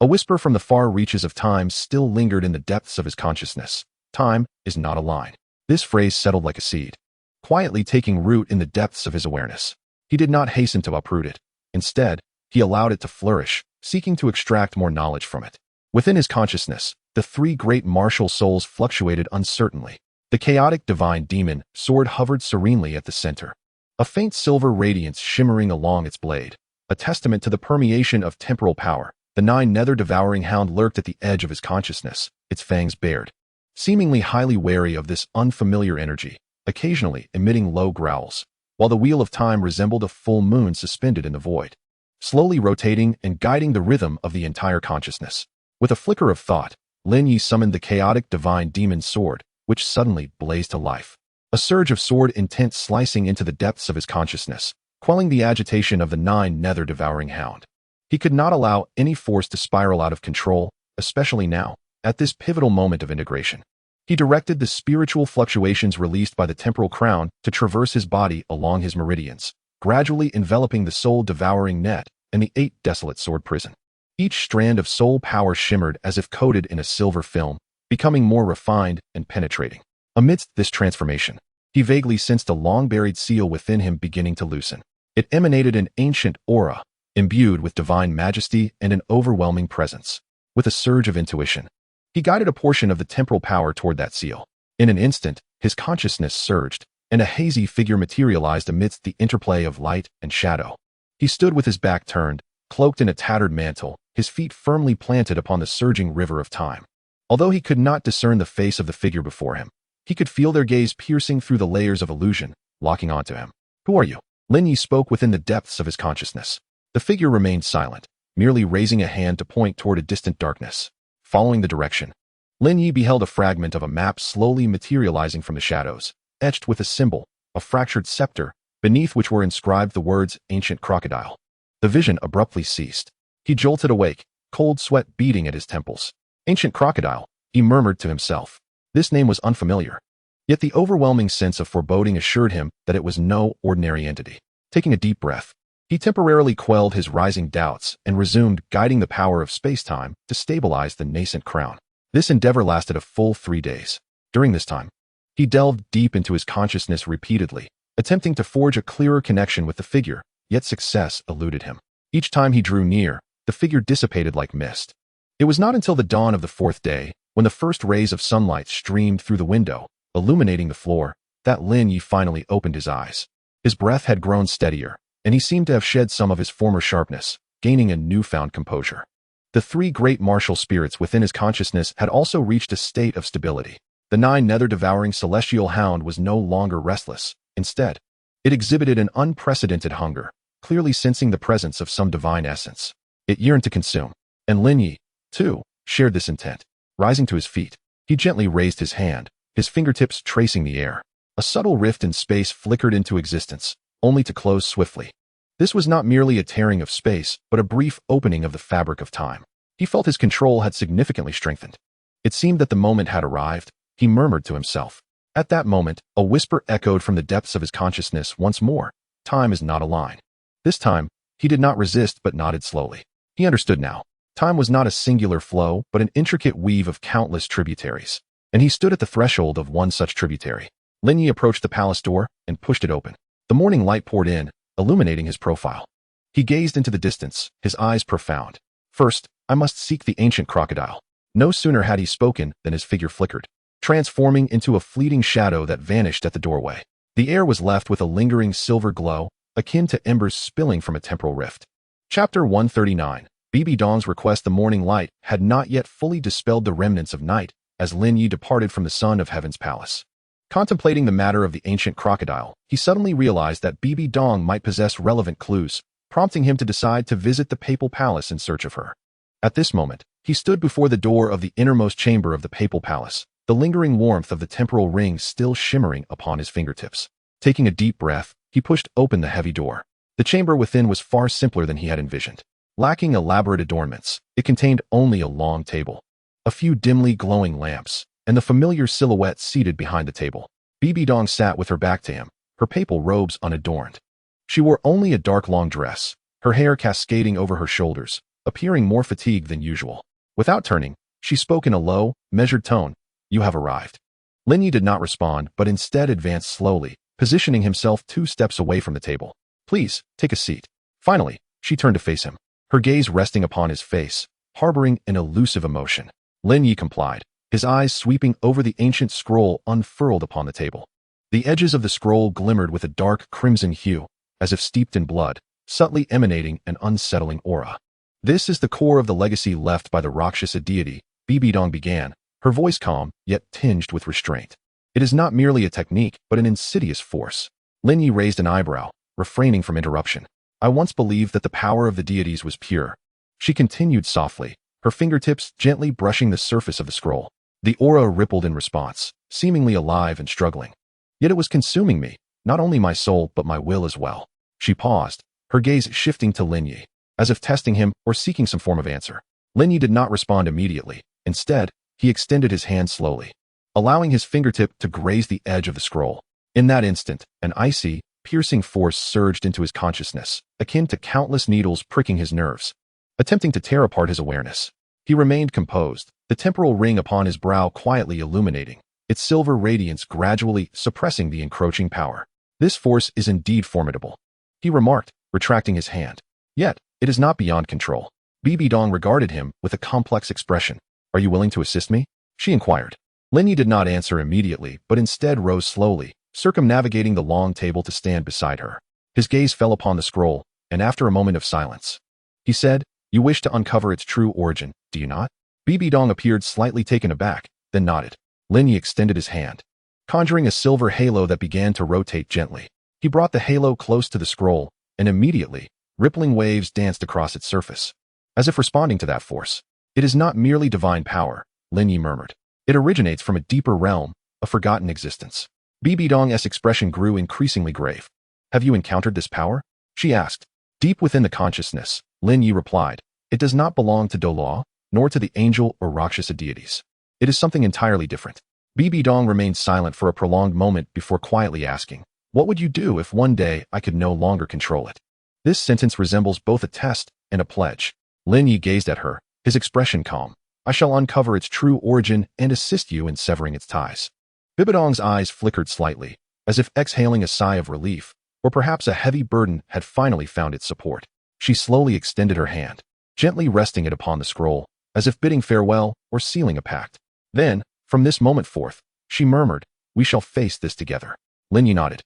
A whisper from the far reaches of time still lingered in the depths of his consciousness. Time is not a line. This phrase settled like a seed, quietly taking root in the depths of his awareness. He did not hasten to uproot it. Instead, he allowed it to flourish, seeking to extract more knowledge from it. Within his consciousness, the three great martial souls fluctuated uncertainly. The chaotic divine demon sword hovered serenely at the center, a faint silver radiance shimmering along its blade, a testament to the permeation of temporal power. The Nine Nether devouring hound lurked at the edge of his consciousness, its fangs bared, seemingly highly wary of this unfamiliar energy, occasionally emitting low growls, while the wheel of time resembled a full moon suspended in the void, slowly rotating and guiding the rhythm of the entire consciousness. With a flicker of thought, Lin Ye summoned the chaotic divine demon sword, which suddenly blazed to life. A surge of sword intent slicing into the depths of his consciousness, quelling the agitation of the Nine Nether devouring hound. He could not allow any force to spiral out of control, especially now, at this pivotal moment of integration. He directed the spiritual fluctuations released by the temporal crown to traverse his body along his meridians, gradually enveloping the soul-devouring net and the 8 desolate sword prison. Each strand of soul power shimmered as if coated in a silver film, becoming more refined and penetrating. Amidst this transformation, he vaguely sensed a long-buried seal within him beginning to loosen. It emanated an ancient aura, imbued with divine majesty and an overwhelming presence. With a surge of intuition, he guided a portion of the temporal power toward that seal. In an instant, his consciousness surged, and a hazy figure materialized amidst the interplay of light and shadow. He stood with his back turned, cloaked in a tattered mantle, his feet firmly planted upon the surging river of time. Although he could not discern the face of the figure before him, he could feel their gaze piercing through the layers of illusion, locking onto him. "Who are you?" Lin Ye spoke within the depths of his consciousness. The figure remained silent, merely raising a hand to point toward a distant darkness. Following the direction, Lin Ye beheld a fragment of a map slowly materializing from the shadows, etched with a symbol, a fractured scepter, beneath which were inscribed the words Ancient Crocodile. The vision abruptly ceased. He jolted awake, cold sweat beating at his temples. Ancient Crocodile, he murmured to himself. This name was unfamiliar. Yet the overwhelming sense of foreboding assured him that it was no ordinary entity. Taking a deep breath, he temporarily quelled his rising doubts and resumed guiding the power of space-time to stabilize the nascent crown. This endeavor lasted a full 3 days. During this time, he delved deep into his consciousness repeatedly, attempting to forge a clearer connection with the figure, yet success eluded him. Each time he drew near, the figure dissipated like mist. It was not until the dawn of the 4th day, when the first rays of sunlight streamed through the window, illuminating the floor, that Lin Ye finally opened his eyes. His breath had grown steadier, and he seemed to have shed some of his former sharpness, gaining a newfound composure. The 3 great martial spirits within his consciousness had also reached a state of stability. The Nine Nether devouring celestial hound was no longer restless. Instead, it exhibited an unprecedented hunger, clearly sensing the presence of some divine essence. It yearned to consume, and Lin Ye, too, shared this intent. Rising to his feet, he gently raised his hand, his fingertips tracing the air. A subtle rift in space flickered into existence, only to close swiftly. This was not merely a tearing of space, but a brief opening of the fabric of time. He felt his control had significantly strengthened. It seemed that the moment had arrived, he murmured to himself. At that moment, a whisper echoed from the depths of his consciousness once more. Time is not a line. This time, he did not resist but nodded slowly. He understood now. Time was not a singular flow, but an intricate weave of countless tributaries. And he stood at the threshold of one such tributary. Lin Ye approached the palace door and pushed it open. The morning light poured in, illuminating his profile. He gazed into the distance, his eyes profound. First, I must seek the ancient crocodile. No sooner had he spoken than his figure flickered, transforming into a fleeting shadow that vanished at the doorway. The air was left with a lingering silver glow, akin to embers spilling from a temporal rift. Chapter 139. Bibi Dong's request. The morning light had not yet fully dispelled the remnants of night as Lin Ye departed from the Son of Heaven's palace. Contemplating the matter of the ancient crocodile, he suddenly realized that Bibi Dong might possess relevant clues, prompting him to decide to visit the papal palace in search of her. At this moment, he stood before the door of the innermost chamber of the papal palace, the lingering warmth of the temporal ring still shimmering upon his fingertips. Taking a deep breath, he pushed open the heavy door. The chamber within was far simpler than he had envisioned. Lacking elaborate adornments, it contained only a long table, a few dimly glowing lamps, and the familiar silhouette seated behind the table. Bibi Dong sat with her back to him, her papal robes unadorned. She wore only a dark long dress, her hair cascading over her shoulders, appearing more fatigued than usual. Without turning, she spoke in a low, measured tone. You have arrived. Lin Ye did not respond, but instead advanced slowly, positioning himself 2 steps away from the table. Please, take a seat. Finally, she turned to face him, her gaze resting upon his face, harboring an elusive emotion. Lin Ye complied, his eyes sweeping over the ancient scroll unfurled upon the table. The edges of the scroll glimmered with a dark crimson hue, as if steeped in blood, subtly emanating an unsettling aura. This is the core of the legacy left by the Rakshasa deity, Bibi Dong began, her voice calm, yet tinged with restraint. It is not merely a technique, but an insidious force. Lin Ye raised an eyebrow, refraining from interruption. I once believed that the power of the deities was pure. She continued softly, her fingertips gently brushing the surface of the scroll. The aura rippled in response, seemingly alive and struggling. Yet it was consuming me, not only my soul but my will as well. She paused, her gaze shifting to Lin Ye, as if testing him or seeking some form of answer. Lin Ye did not respond immediately. Instead, he extended his hand slowly, allowing his fingertip to graze the edge of the scroll. In that instant, an icy, piercing force surged into his consciousness, akin to countless needles pricking his nerves, attempting to tear apart his awareness. He remained composed, the temporal ring upon his brow quietly illuminating, its silver radiance gradually suppressing the encroaching power. This force is indeed formidable, he remarked, retracting his hand. Yet, it is not beyond control. Bibi Dong regarded him with a complex expression. Are you willing to assist me? She inquired. Lin Ye did not answer immediately, but instead rose slowly, circumnavigating the long table to stand beside her. His gaze fell upon the scroll, and after a moment of silence, he said, You wish to uncover its true origin, do you not? Bibi Dong appeared slightly taken aback, then nodded. Lin Ye extended his hand, conjuring a silver halo that began to rotate gently. He brought the halo close to the scroll, and immediately, rippling waves danced across its surface, as if responding to that force. It is not merely divine power, Lin Ye murmured. It originates from a deeper realm, a forgotten existence. Bibi Dong's expression grew increasingly grave. Have you encountered this power? She asked. Deep within the consciousness, Lin Ye replied, It does not belong to Douluo, nor to the angel or Rakshasa deities. It is something entirely different. Bibi Dong remained silent for a prolonged moment before quietly asking, What would you do if one day I could no longer control it? This sentence resembles both a test and a pledge. Lin Ye gazed at her, his expression calm. I shall uncover its true origin and assist you in severing its ties. Bibi Dong's eyes flickered slightly, as if exhaling a sigh of relief, or perhaps a heavy burden had finally found its support. She slowly extended her hand, gently resting it upon the scroll, as if bidding farewell or sealing a pact. Then, from this moment forth, she murmured, We shall face this together. Lin Ye nodded,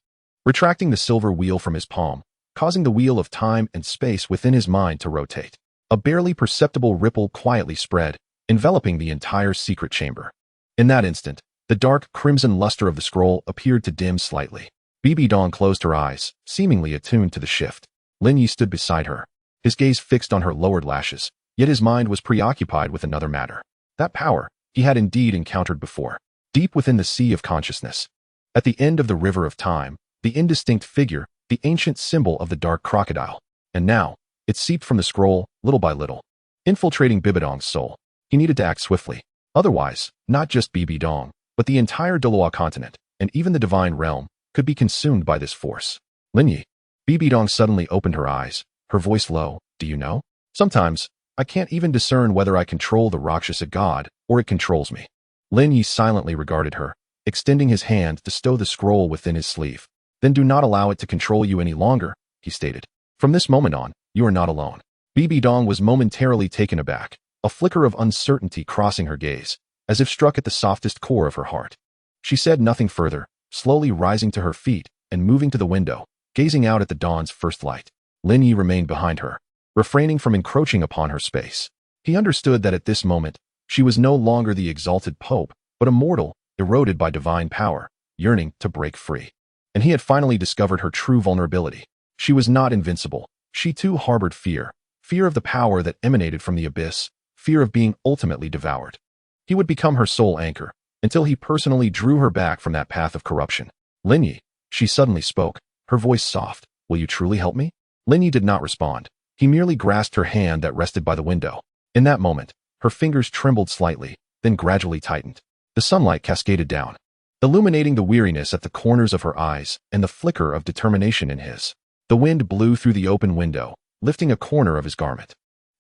retracting the silver wheel from his palm, causing the wheel of time and space within his mind to rotate. A barely perceptible ripple quietly spread, enveloping the entire secret chamber. In that instant, the dark crimson luster of the scroll appeared to dim slightly. Bibi Dong closed her eyes, seemingly attuned to the shift. Lin Ye stood beside her, his gaze fixed on her lowered lashes, yet his mind was preoccupied with another matter. That power, he had indeed encountered before, deep within the sea of consciousness. At the end of the river of time, the indistinct figure, the ancient symbol of the dark crocodile. And now, it seeped from the scroll, little by little, infiltrating Bibi Dong's soul. He needed to act swiftly. Otherwise, not just Bibi Dong, but the entire Douluo Continent, and even the divine realm, could be consumed by this force. Lin Ye. Bibi Dong suddenly opened her eyes, her voice low. Do you know? Sometimes, I can't even discern whether I control the Rakshasa god, or it controls me. Lin Ye silently regarded her, extending his hand to stow the scroll within his sleeve. Then do not allow it to control you any longer, he stated. From this moment on, you are not alone. Bibi Dong was momentarily taken aback, a flicker of uncertainty crossing her gaze, as if struck at the softest core of her heart. She said nothing further, slowly rising to her feet and moving to the window, gazing out at the dawn's first light. Lin Ye remained behind her, refraining from encroaching upon her space. He understood that at this moment, she was no longer the exalted pope, but a mortal, eroded by divine power, yearning to break free. And he had finally discovered her true vulnerability. She was not invincible. She too harbored fear, fear of the power that emanated from the abyss, fear of being ultimately devoured. He would become her sole anchor, until he personally drew her back from that path of corruption. Lin Ye, she suddenly spoke, her voice soft. Will you truly help me? Lin Ye did not respond. He merely grasped her hand that rested by the window. In that moment, her fingers trembled slightly, then gradually tightened. The sunlight cascaded down, illuminating the weariness at the corners of her eyes and the flicker of determination in his. The wind blew through the open window, lifting a corner of his garment.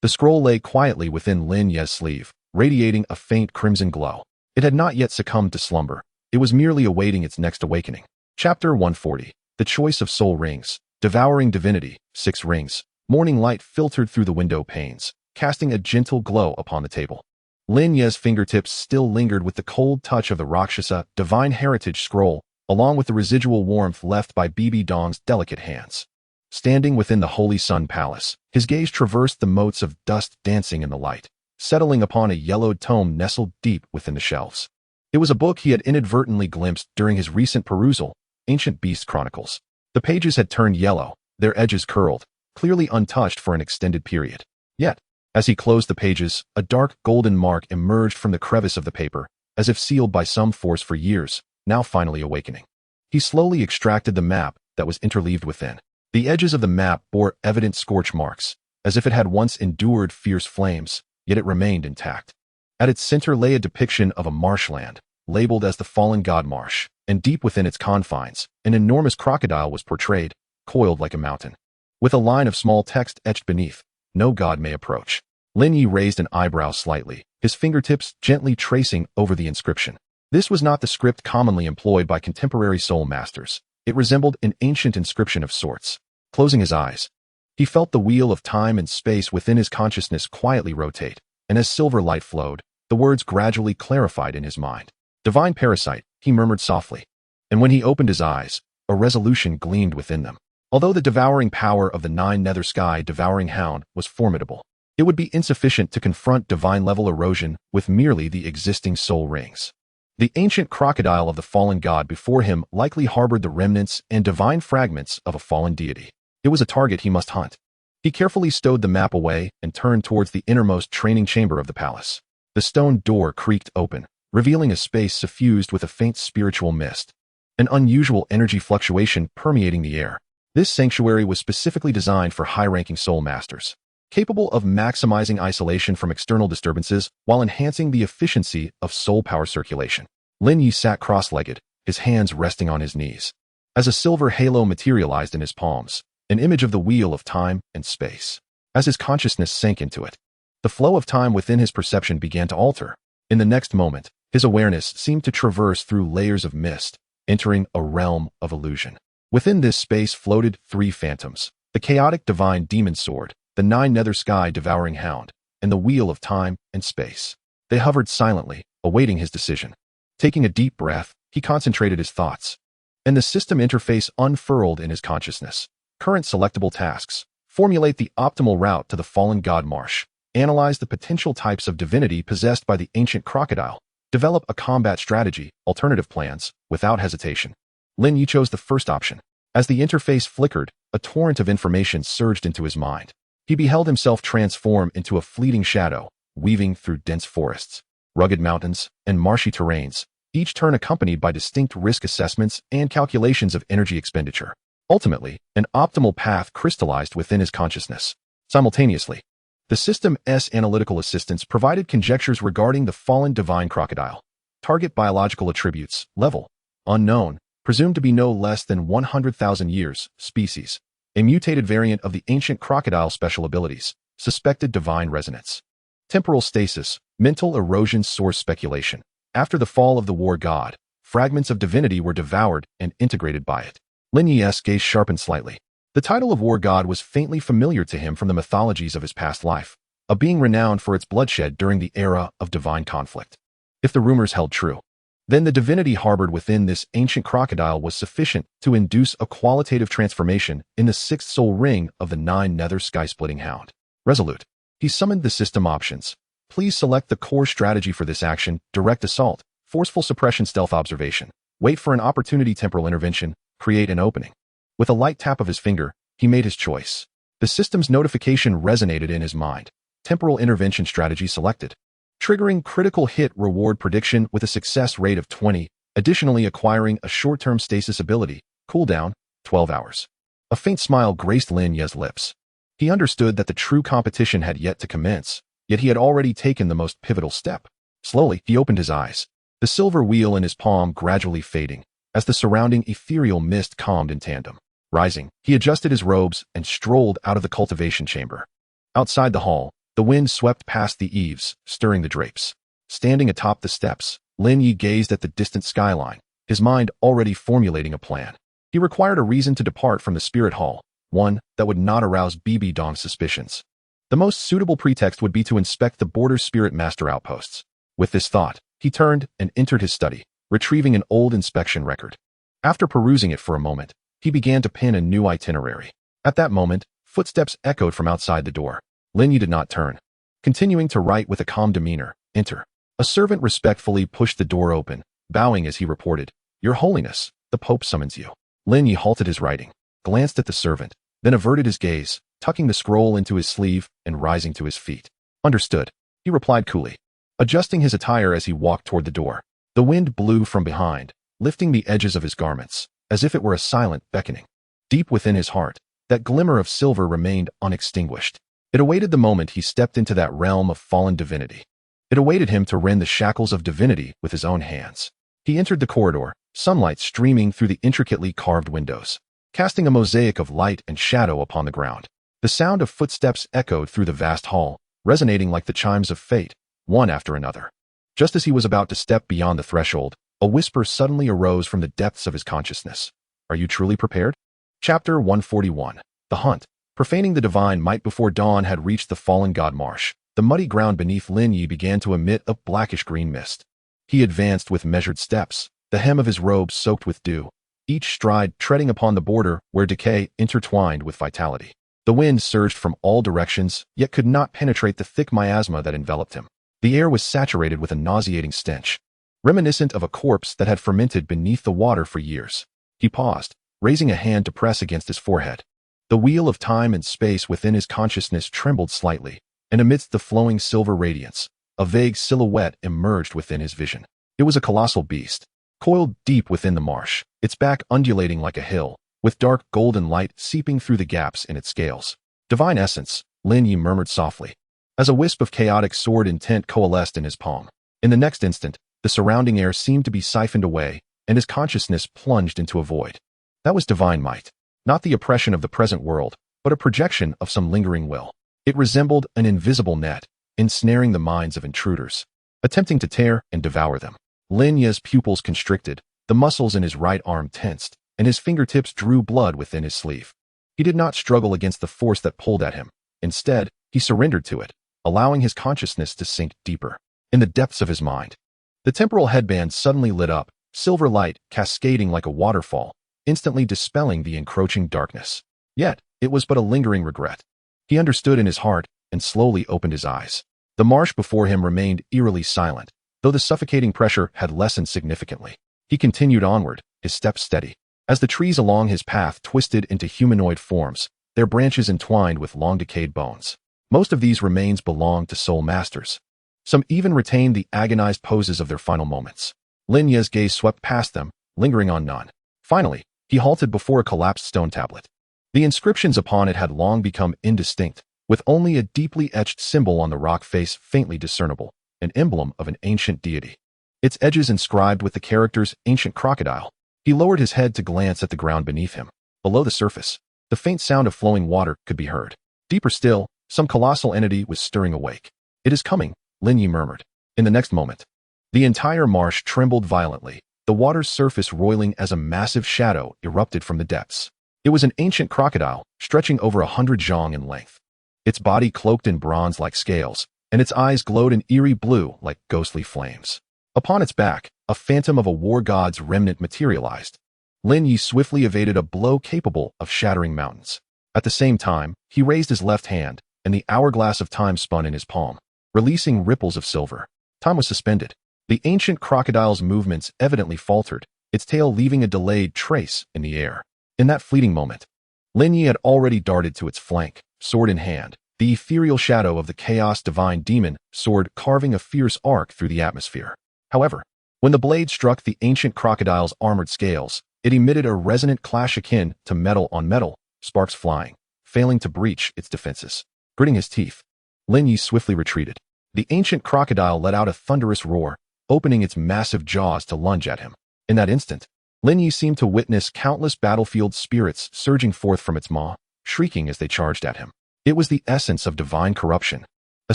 The scroll lay quietly within Lin Ye's sleeve, radiating a faint crimson glow. It had not yet succumbed to slumber. It was merely awaiting its next awakening. Chapter 140. The Choice of Soul Rings. Devouring Divinity. 6 rings. Morning light filtered through the window panes, casting a gentle glow upon the table. Lin Ye's fingertips still lingered with the cold touch of the Rakshasa Divine Heritage Scroll, along with the residual warmth left by Bibi Dong's delicate hands. Standing within the Holy Sun Palace, his gaze traversed the motes of dust dancing in the light, settling upon a yellowed tome nestled deep within the shelves. It was a book he had inadvertently glimpsed during his recent perusal, Ancient Beast Chronicles. The pages had turned yellow, their edges curled, clearly untouched for an extended period. Yet, as he closed the pages, a dark golden mark emerged from the crevice of the paper, as if sealed by some force for years, now finally awakening. He slowly extracted the map that was interleaved within. The edges of the map bore evident scorch marks, as if it had once endured fierce flames, yet it remained intact. At its center lay a depiction of a marshland, labeled as the Fallen God Marsh, and deep within its confines, an enormous crocodile was portrayed, coiled like a mountain. With a line of small text etched beneath, "No god may approach." Lin Ye raised an eyebrow slightly, his fingertips gently tracing over the inscription. This was not the script commonly employed by contemporary soul masters. It resembled an ancient inscription of sorts. Closing his eyes, he felt the wheel of time and space within his consciousness quietly rotate, and as silver light flowed, the words gradually clarified in his mind. "Divine parasite," he murmured softly. And when he opened his eyes, a resolution gleamed within them. Although the devouring power of the Nine Nether Sky devouring hound was formidable, it would be insufficient to confront divine-level erosion with merely the existing soul rings. The ancient crocodile of the fallen god before him likely harbored the remnants and divine fragments of a fallen deity. It was a target he must hunt. He carefully stowed the map away and turned towards the innermost training chamber of the palace. The stone door creaked open, revealing a space suffused with a faint spiritual mist, an unusual energy fluctuation permeating the air. This sanctuary was specifically designed for high-ranking soul masters, capable of maximizing isolation from external disturbances while enhancing the efficiency of soul power circulation. Lin Ye sat cross-legged, his hands resting on his knees. As a silver halo materialized in his palms, an image of the wheel of time and space. As his consciousness sank into it, the flow of time within his perception began to alter. In the next moment, his awareness seemed to traverse through layers of mist, entering a realm of illusion. Within this space floated 3 phantoms: the chaotic divine demon sword, the Nine Nether Sky devouring hound, and the wheel of time and space. They hovered silently, awaiting his decision. Taking a deep breath, he concentrated his thoughts, and the system interface unfurled in his consciousness. Current selectable tasks: formulate the optimal route to the Fallen God Marsh, analyze the potential types of divinity possessed by the ancient crocodile, develop a combat strategy, alternative plans, without hesitation. Lin Ye chose the first option. As the interface flickered, a torrent of information surged into his mind. He beheld himself transform into a fleeting shadow, weaving through dense forests, rugged mountains, and marshy terrains, each turn accompanied by distinct risk assessments and calculations of energy expenditure. Ultimately, an optimal path crystallized within his consciousness. Simultaneously, the system's analytical assistance provided conjectures regarding the fallen divine crocodile. Target biological attributes: level unknown, presumed to be no less than 100,000 years, species a mutated variant of the ancient crocodile. Special abilities: suspected divine resonance. Temporal stasis, mental erosion. Source: speculation. After the fall of the war god, fragments of divinity were devoured and integrated by it. Lin Ye's gaze sharpened slightly. The title of war god was faintly familiar to him from the mythologies of his past life, a being renowned for its bloodshed during the era of divine conflict. If the rumors held true, then the divinity harbored within this ancient crocodile was sufficient to induce a qualitative transformation in the 6th soul ring of the Nine Nether Sky-splitting hound. Resolute, he summoned the system options. Please select the core strategy for this action: direct assault, forceful suppression, stealth observation. Wait for an opportunity, temporal intervention, create an opening. With a light tap of his finger, he made his choice. The system's notification resonated in his mind. Temporal intervention strategy selected. Triggering critical hit reward prediction with a success rate of 20, additionally acquiring a short-term stasis ability, cooldown, 12 hours. A faint smile graced Lin Ye's lips. He understood that the true competition had yet to commence, yet he had already taken the most pivotal step. Slowly, he opened his eyes, the silver wheel in his palm gradually fading, as the surrounding ethereal mist calmed in tandem. Rising, he adjusted his robes and strolled out of the cultivation chamber. Outside the hall, The wind swept past the eaves, stirring the drapes. Standing atop the steps, Lin Ye gazed at the distant skyline, his mind already formulating a plan. He required a reason to depart from the spirit hall, one that would not arouse Bibi Dong's suspicions. The most suitable pretext would be to inspect the border spirit master outposts. With this thought, he turned and entered his study, retrieving an old inspection record. After perusing it for a moment, he began to pin a new itinerary. At that moment, footsteps echoed from outside the door. Lin Ye did not turn. Continuing to write with a calm demeanor, "Enter." A servant respectfully pushed the door open, bowing as he reported, "Your Holiness, the Pope summons you." Lin Ye halted his writing, glanced at the servant, then averted his gaze, tucking the scroll into his sleeve and rising to his feet. "Understood," he replied coolly, adjusting his attire as he walked toward the door. The wind blew from behind, lifting the edges of his garments, as if it were a silent beckoning. Deep within his heart, that glimmer of silver remained unextinguished. It awaited the moment he stepped into that realm of fallen divinity. It awaited him to rend the shackles of divinity with his own hands. He entered the corridor, sunlight streaming through the intricately carved windows, casting a mosaic of light and shadow upon the ground. The sound of footsteps echoed through the vast hall, resonating like the chimes of fate, one after another. Just as he was about to step beyond the threshold, a whisper suddenly arose from the depths of his consciousness. "Are you truly prepared?" Chapter 141. The Hunt. Profaning the divine might before dawn had reached the fallen god marsh. The muddy ground beneath Lin Ye began to emit a blackish-green mist. He advanced with measured steps, the hem of his robe soaked with dew, each stride treading upon the border where decay intertwined with vitality. The wind surged from all directions, yet could not penetrate the thick miasma that enveloped him. The air was saturated with a nauseating stench, reminiscent of a corpse that had fermented beneath the water for years. He paused, raising a hand to press against his forehead. The wheel of time and space within his consciousness trembled slightly, and amidst the flowing silver radiance, a vague silhouette emerged within his vision. It was a colossal beast, coiled deep within the marsh, its back undulating like a hill, with dark golden light seeping through the gaps in its scales. "Divine essence," Lin Ye murmured softly, as a wisp of chaotic sword intent coalesced in his palm. In the next instant, the surrounding air seemed to be siphoned away, and his consciousness plunged into a void. That was divine might, not the oppression of the present world, but a projection of some lingering will. It resembled an invisible net, ensnaring the minds of intruders, attempting to tear and devour them. Lin Ye's pupils constricted, the muscles in his right arm tensed, and his fingertips drew blood within his sleeve. He did not struggle against the force that pulled at him. Instead, he surrendered to it, allowing his consciousness to sink deeper. In the depths of his mind, the temporal headband suddenly lit up, silver light cascading like a waterfall, instantly dispelling the encroaching darkness. Yet, it was but a lingering regret. He understood in his heart and slowly opened his eyes. The marsh before him remained eerily silent, though the suffocating pressure had lessened significantly. He continued onward, his steps steady. As the trees along his path twisted into humanoid forms, their branches entwined with long-decayed bones. Most of these remains belonged to soul masters. Some even retained the agonized poses of their final moments. Lin Ye's gaze swept past them, lingering on none. Finally, he halted before a collapsed stone tablet. The inscriptions upon it had long become indistinct, with only a deeply etched symbol on the rock face faintly discernible, an emblem of an ancient deity. Its edges inscribed with the characters "Ancient Crocodile." He lowered his head to glance at the ground beneath him. Below the surface, the faint sound of flowing water could be heard. Deeper still, some colossal entity was stirring awake. "It is coming," Lin Ye murmured. In the next moment, the entire marsh trembled violently, the water's surface roiling as a massive shadow erupted from the depths. It was an ancient crocodile, stretching over 100 zhang in length. Its body cloaked in bronze like scales, and its eyes glowed in eerie blue like ghostly flames. Upon its back, a phantom of a war god's remnant materialized. Lin Ye swiftly evaded a blow capable of shattering mountains. At the same time, he raised his left hand, and the hourglass of time spun in his palm, releasing ripples of silver. Time was suspended. The ancient crocodile's movements evidently faltered, its tail leaving a delayed trace in the air. In that fleeting moment, Lin Ye had already darted to its flank, sword in hand, the ethereal shadow of the chaos divine demon sword carving a fierce arc through the atmosphere. However, when the blade struck the ancient crocodile's armored scales, it emitted a resonant clash akin to metal on metal, sparks flying, failing to breach its defenses. Gritting his teeth, Lin Ye swiftly retreated. The ancient crocodile let out a thunderous roar, opening its massive jaws to lunge at him. In that instant, Lin Ye seemed to witness countless battlefield spirits surging forth from its maw, shrieking as they charged at him. It was the essence of divine corruption. A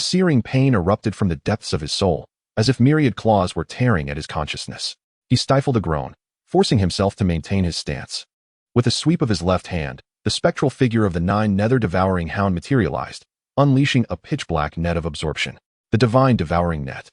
searing pain erupted from the depths of his soul, as if myriad claws were tearing at his consciousness. He stifled a groan, forcing himself to maintain his stance. With a sweep of his left hand, the spectral figure of the Nine Nether Devouring Hound materialized, unleashing a pitch-black net of absorption. The divine devouring net.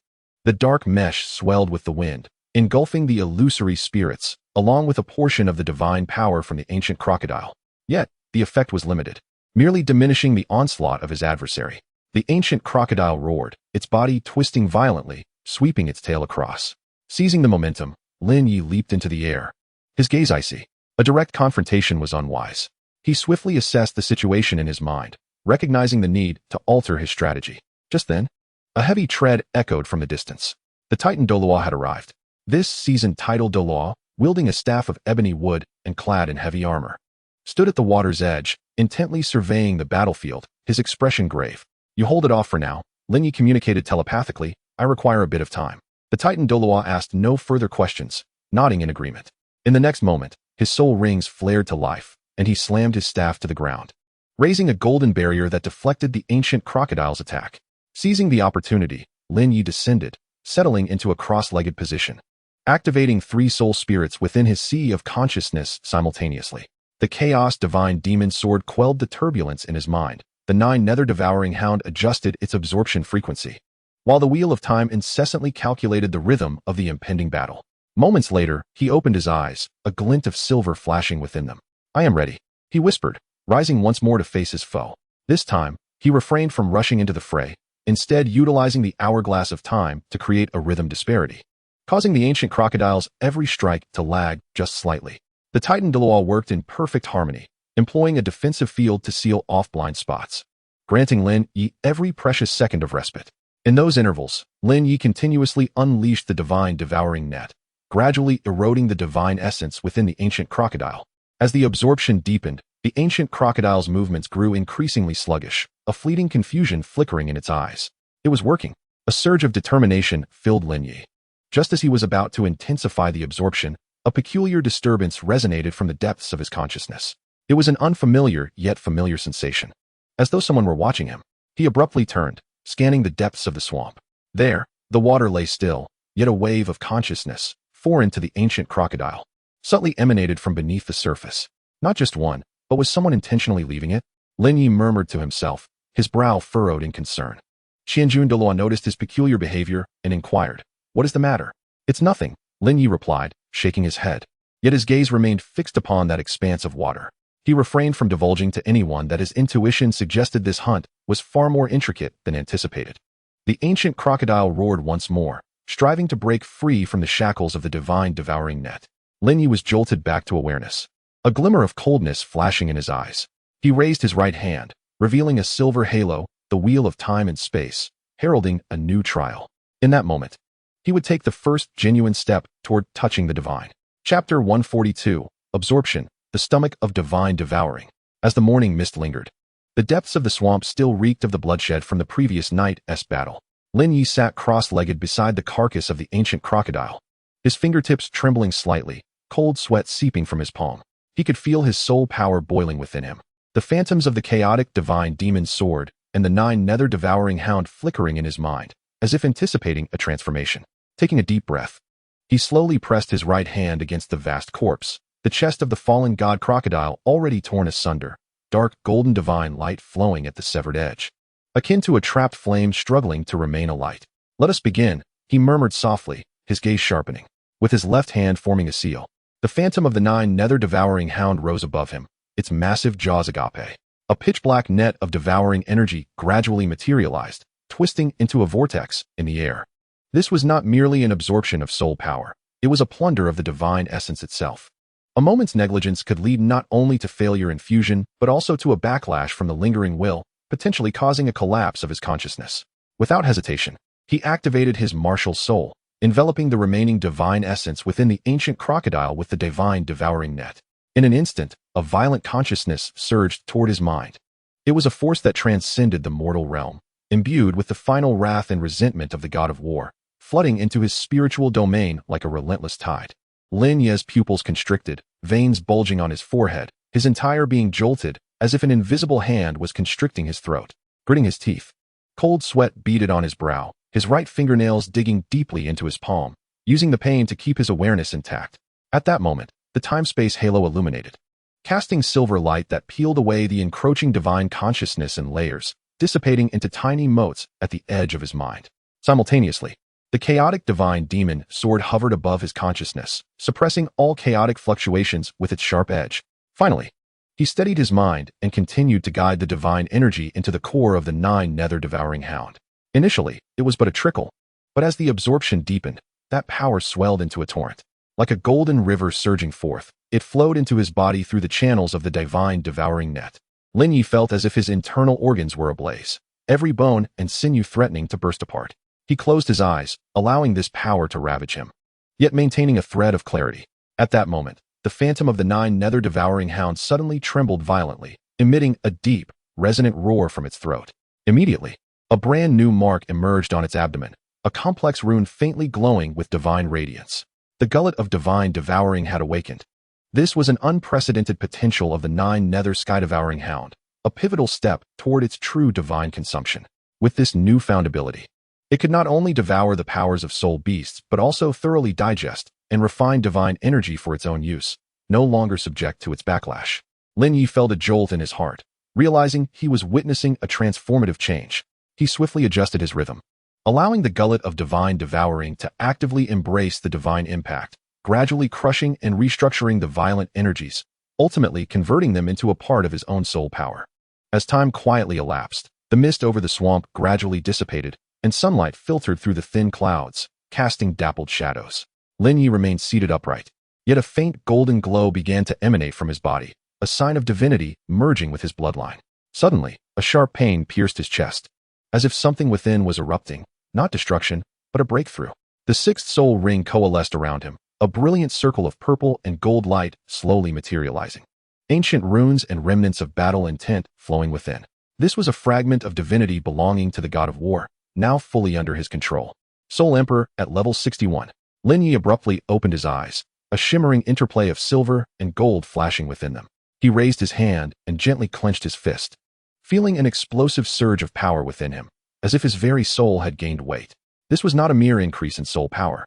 The dark mesh swelled with the wind, engulfing the illusory spirits, along with a portion of the divine power from the ancient crocodile. Yet, the effect was limited, merely diminishing the onslaught of his adversary. The ancient crocodile roared, its body twisting violently, sweeping its tail across. Seizing the momentum, Lin Ye leaped into the air. His gaze icy. A direct confrontation was unwise. He swiftly assessed the situation in his mind, recognizing the need to alter his strategy. Just then, a heavy tread echoed from the distance. The Titan Douluo had arrived. This seasoned title Douluo, wielding a staff of ebony wood and clad in heavy armor, stood at the water's edge, intently surveying the battlefield, his expression grave. You hold it off for now, Lin Ye communicated telepathically. I require a bit of time. The Titan Douluo asked no further questions, nodding in agreement. In the next moment, his soul rings flared to life, and he slammed his staff to the ground, raising a golden barrier that deflected the ancient crocodile's attack. Seizing the opportunity, Lin Ye descended, settling into a cross-legged position, activating 3 soul spirits within his sea of consciousness simultaneously. The chaos divine demon sword quelled the turbulence in his mind. The Nine Nether Devouring Hound adjusted its absorption frequency, while the wheel of time incessantly calculated the rhythm of the impending battle. Moments later, he opened his eyes, a glint of silver flashing within them. I am ready, he whispered, rising once more to face his foe. This time, he refrained from rushing into the fray, instead utilizing the hourglass of time to create a rhythm disparity, causing the ancient crocodile's every strike to lag just slightly. The Titan Douluo worked in perfect harmony, employing a defensive field to seal off blind spots, granting Lin Ye every precious second of respite. In those intervals, Lin Ye continuously unleashed the divine devouring net, gradually eroding the divine essence within the ancient crocodile. As the absorption deepened, the ancient crocodile's movements grew increasingly sluggish, a fleeting confusion flickering in its eyes. It was working. A surge of determination filled Lin Ye. Just as he was about to intensify the absorption, a peculiar disturbance resonated from the depths of his consciousness. It was an unfamiliar yet familiar sensation. As though someone were watching him, he abruptly turned, scanning the depths of the swamp. There, the water lay still, yet a wave of consciousness, foreign to the ancient crocodile, subtly emanated from beneath the surface. Not just one, but was someone intentionally leaving it? Lin Ye murmured to himself, his brow furrowed in concern. Qian Douluo noticed his peculiar behavior and inquired, "What is the matter?" "It's nothing," Lin Ye replied, shaking his head. Yet his gaze remained fixed upon that expanse of water. He refrained from divulging to anyone that his intuition suggested this hunt was far more intricate than anticipated. The ancient crocodile roared once more, striving to break free from the shackles of the divine devouring net. Lin Ye was jolted back to awareness, a glimmer of coldness flashing in his eyes. He raised his right hand, revealing a silver halo, the wheel of time and space, heralding a new trial. In that moment, he would take the first genuine step toward touching the divine. Chapter 142, Absorption, the Stomach of Divine Devouring. As the morning mist lingered, the depths of the swamp still reeked of the bloodshed from the previous night's battle. Lin Ye sat cross-legged beside the carcass of the ancient crocodile, his fingertips trembling slightly, cold sweat seeping from his palm. He could feel his soul power boiling within him, the phantoms of the chaotic divine demon's sword and the Nine Nether Devouring Hound flickering in his mind, as if anticipating a transformation. Taking a deep breath, he slowly pressed his right hand against the vast corpse, the chest of the fallen god crocodile already torn asunder, dark golden divine light flowing at the severed edge, akin to a trapped flame struggling to remain alight. "Let us begin," he murmured softly, his gaze sharpening. With his left hand forming a seal, the phantom of the Nine Nether Devouring Hound rose above him, its massive jaws agape. A pitch-black net of devouring energy gradually materialized, twisting into a vortex in the air. This was not merely an absorption of soul power, it was a plunder of the divine essence itself. A moment's negligence could lead not only to failure in fusion, but also to a backlash from the lingering will, potentially causing a collapse of his consciousness. Without hesitation, he activated his martial soul, enveloping the remaining divine essence within the ancient crocodile with the divine devouring net. In an instant, a violent consciousness surged toward his mind. It was a force that transcended the mortal realm, imbued with the final wrath and resentment of the god of war, flooding into his spiritual domain like a relentless tide. Lin Ye's pupils constricted, veins bulging on his forehead, his entire being jolted, as if an invisible hand was constricting his throat. Gritting his teeth, Cold sweat beaded on his brow, his right fingernails digging deeply into his palm, using the pain to keep his awareness intact. At that moment, the time-space halo illuminated, casting silver light that peeled away the encroaching divine consciousness in layers, dissipating into tiny motes at the edge of his mind. Simultaneously, the chaotic divine demon sword hovered above his consciousness, suppressing all chaotic fluctuations with its sharp edge. Finally, he steadied his mind and continued to guide the divine energy into the core of the Nine Nether devouring hound. Initially, it was but a trickle, but as the absorption deepened, that power swelled into a torrent. Like a golden river surging forth, it flowed into his body through the channels of the divine devouring net. Lin Ye felt as if his internal organs were ablaze, every bone and sinew threatening to burst apart. He closed his eyes, allowing this power to ravage him, yet maintaining a thread of clarity. At that moment, the phantom of the Nine Nether devouring hound suddenly trembled violently, emitting a deep, resonant roar from its throat. Immediately, a brand new mark emerged on its abdomen, a complex rune faintly glowing with divine radiance. The gullet of divine devouring had awakened. This was an unprecedented potential of the Nine Nether sky-devouring hound, a pivotal step toward its true divine consumption. With this newfound ability, it could not only devour the powers of soul beasts but also thoroughly digest and refine divine energy for its own use, no longer subject to its backlash. Lin Ye felt a jolt in his heart, realizing he was witnessing a transformative change. He swiftly adjusted his rhythm, allowing the gullet of divine devouring to actively embrace the divine impact, gradually crushing and restructuring the violent energies, ultimately converting them into a part of his own soul power. As time quietly elapsed, the mist over the swamp gradually dissipated, and sunlight filtered through the thin clouds, casting dappled shadows. Lin Ye remained seated upright, yet a faint golden glow began to emanate from his body, a sign of divinity merging with his bloodline. Suddenly, a sharp pain pierced his chest, as if something within was erupting, not destruction, but a breakthrough. The sixth soul ring coalesced around him, a brilliant circle of purple and gold light slowly materializing. Ancient runes and remnants of battle intent flowing within. This was a fragment of divinity belonging to the god of war, now fully under his control. Soul Emperor at level 61. Lin Ye abruptly opened his eyes, a shimmering interplay of silver and gold flashing within them. He raised his hand and gently clenched his fist, feeling an explosive surge of power within him, as if his very soul had gained weight. This was not a mere increase in soul power,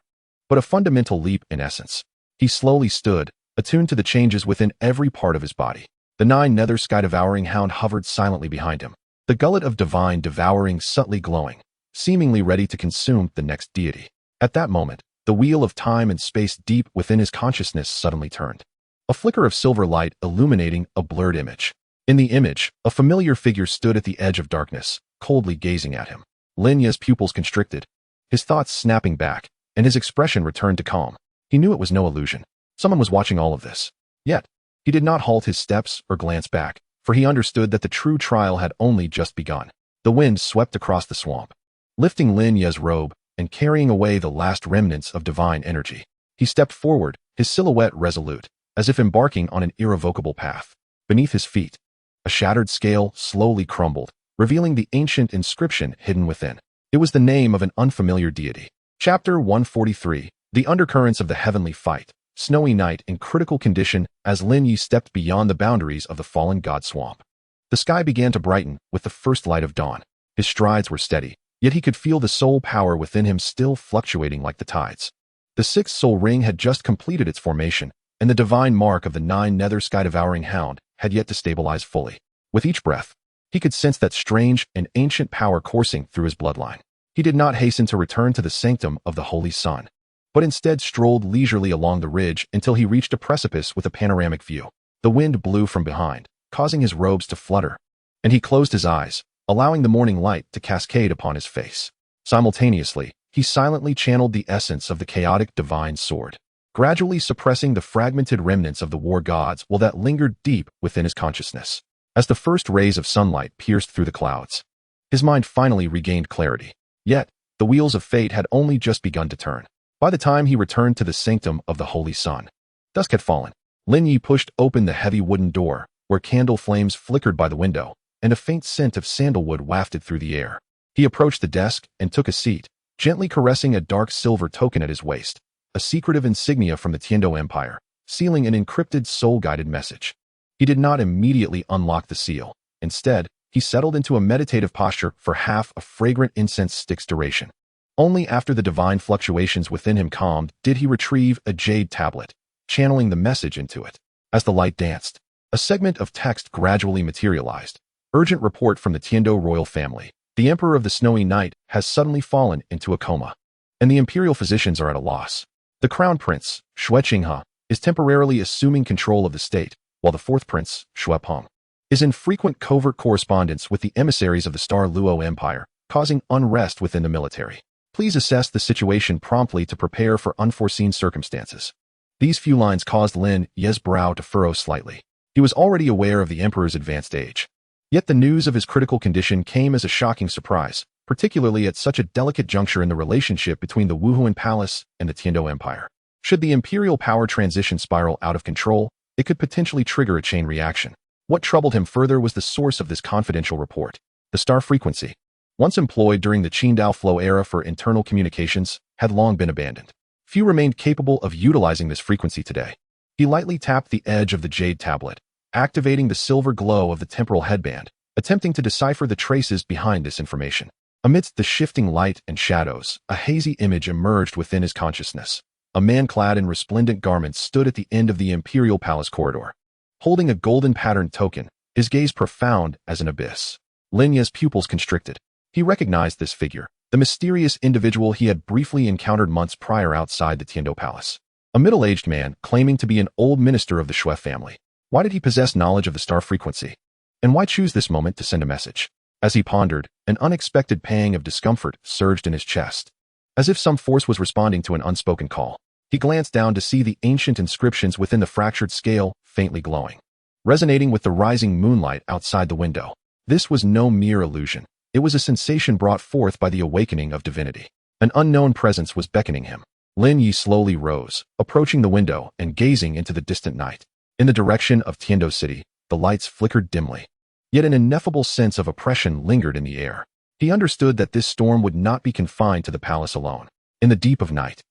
but a fundamental leap in essence. He slowly stood, attuned to the changes within every part of his body. The Nine Nether sky-devouring hound hovered silently behind him, the gullet of divine devouring subtly glowing, seemingly ready to consume the next deity. At that moment, the wheel of time and space deep within his consciousness suddenly turned, a flicker of silver light illuminating a blurred image. In the image, a familiar figure stood at the edge of darkness, coldly gazing at him. Lin Ye's pupils constricted, his thoughts snapping back, and his expression returned to calm. He knew it was no illusion. Someone was watching all of this. Yet, he did not halt his steps or glance back, for he understood that the true trial had only just begun. The wind swept across the swamp, lifting Lin Ye's robe and carrying away the last remnants of divine energy. He stepped forward, his silhouette resolute, as if embarking on an irrevocable path. Beneath his feet, a shattered scale slowly crumbled, revealing the ancient inscription hidden within. It was the name of an unfamiliar deity. Chapter 143. The Undercurrents of the Heavenly Fight. Snowy night in critical condition as Lin Ye stepped beyond the boundaries of the fallen god swamp. The sky began to brighten with the first light of dawn. His strides were steady, yet he could feel the soul power within him still fluctuating like the tides. The sixth soul ring had just completed its formation, and the divine mark of the Nine Nether sky-devouring hound had yet to stabilize fully. With each breath, he could sense that strange and ancient power coursing through his bloodline. He did not hasten to return to the sanctum of the Holy Sun, but instead strolled leisurely along the ridge until he reached a precipice with a panoramic view. The wind blew from behind, causing his robes to flutter, and he closed his eyes, allowing the morning light to cascade upon his face. Simultaneously, he silently channeled the essence of the chaotic divine sword, gradually suppressing the fragmented remnants of the war gods while that lingered deep within his consciousness. As the first rays of sunlight pierced through the clouds, his mind finally regained clarity. Yet, the wheels of fate had only just begun to turn. By the time he returned to the sanctum of the Holy Sun, dusk had fallen. Lin Ye pushed open the heavy wooden door, where candle flames flickered by the window, and a faint scent of sandalwood wafted through the air. He approached the desk and took a seat, gently caressing a dark silver token at his waist, a secretive insignia from the Tiando Empire, sealing an encrypted soul-guided message. He did not immediately unlock the seal. Instead, he settled into a meditative posture for half a fragrant incense stick's duration. Only after the divine fluctuations within him calmed did he retrieve a jade tablet, channeling the message into it. As the light danced, a segment of text gradually materialized. Urgent report from the Tiando royal family. The Emperor of the Snowy Night has suddenly fallen into a coma, and the imperial physicians are at a loss. The Crown Prince, Xue Qinghe, is temporarily assuming control of the state, while the fourth prince, Xue Peng, is in frequent covert correspondence with the emissaries of the Star Luo Empire, causing unrest within the military. Please assess the situation promptly to prepare for unforeseen circumstances. These few lines caused Lin Ye's brow to furrow slightly. He was already aware of the emperor's advanced age. Yet the news of his critical condition came as a shocking surprise, particularly at such a delicate juncture in the relationship between the Wuhuan Palace and the Tiando Empire. Should the imperial power transition spiral out of control, it could potentially trigger a chain reaction. What troubled him further was the source of this confidential report. The star frequency, once employed during the Qingdao flow era for internal communications, had long been abandoned. Few remained capable of utilizing this frequency today. He lightly tapped the edge of the jade tablet, activating the silver glow of the temporal headband, attempting to decipher the traces behind this information. Amidst the shifting light and shadows, a hazy image emerged within his consciousness. A man clad in resplendent garments stood at the end of the imperial palace corridor, holding a golden patterned token, his gaze profound as an abyss. Lin Ye's pupils constricted. He recognized this figure, the mysterious individual he had briefly encountered months prior outside the Tiando Palace. A middle-aged man claiming to be an old minister of the Xue family. Why did he possess knowledge of the star frequency? And why choose this moment to send a message? As he pondered, an unexpected pang of discomfort surged in his chest. As if some force was responding to an unspoken call, he glanced down to see the ancient inscriptions within the fractured scale faintly glowing, resonating with the rising moonlight outside the window. This was no mere illusion. It was a sensation brought forth by the awakening of divinity. An unknown presence was beckoning him. Lin Ye slowly rose, approaching the window and gazing into the distant night. In the direction of Tiando City, the lights flickered dimly. Yet an ineffable sense of oppression lingered in the air. He understood that this storm would not be confined to the palace alone. In the deep of night,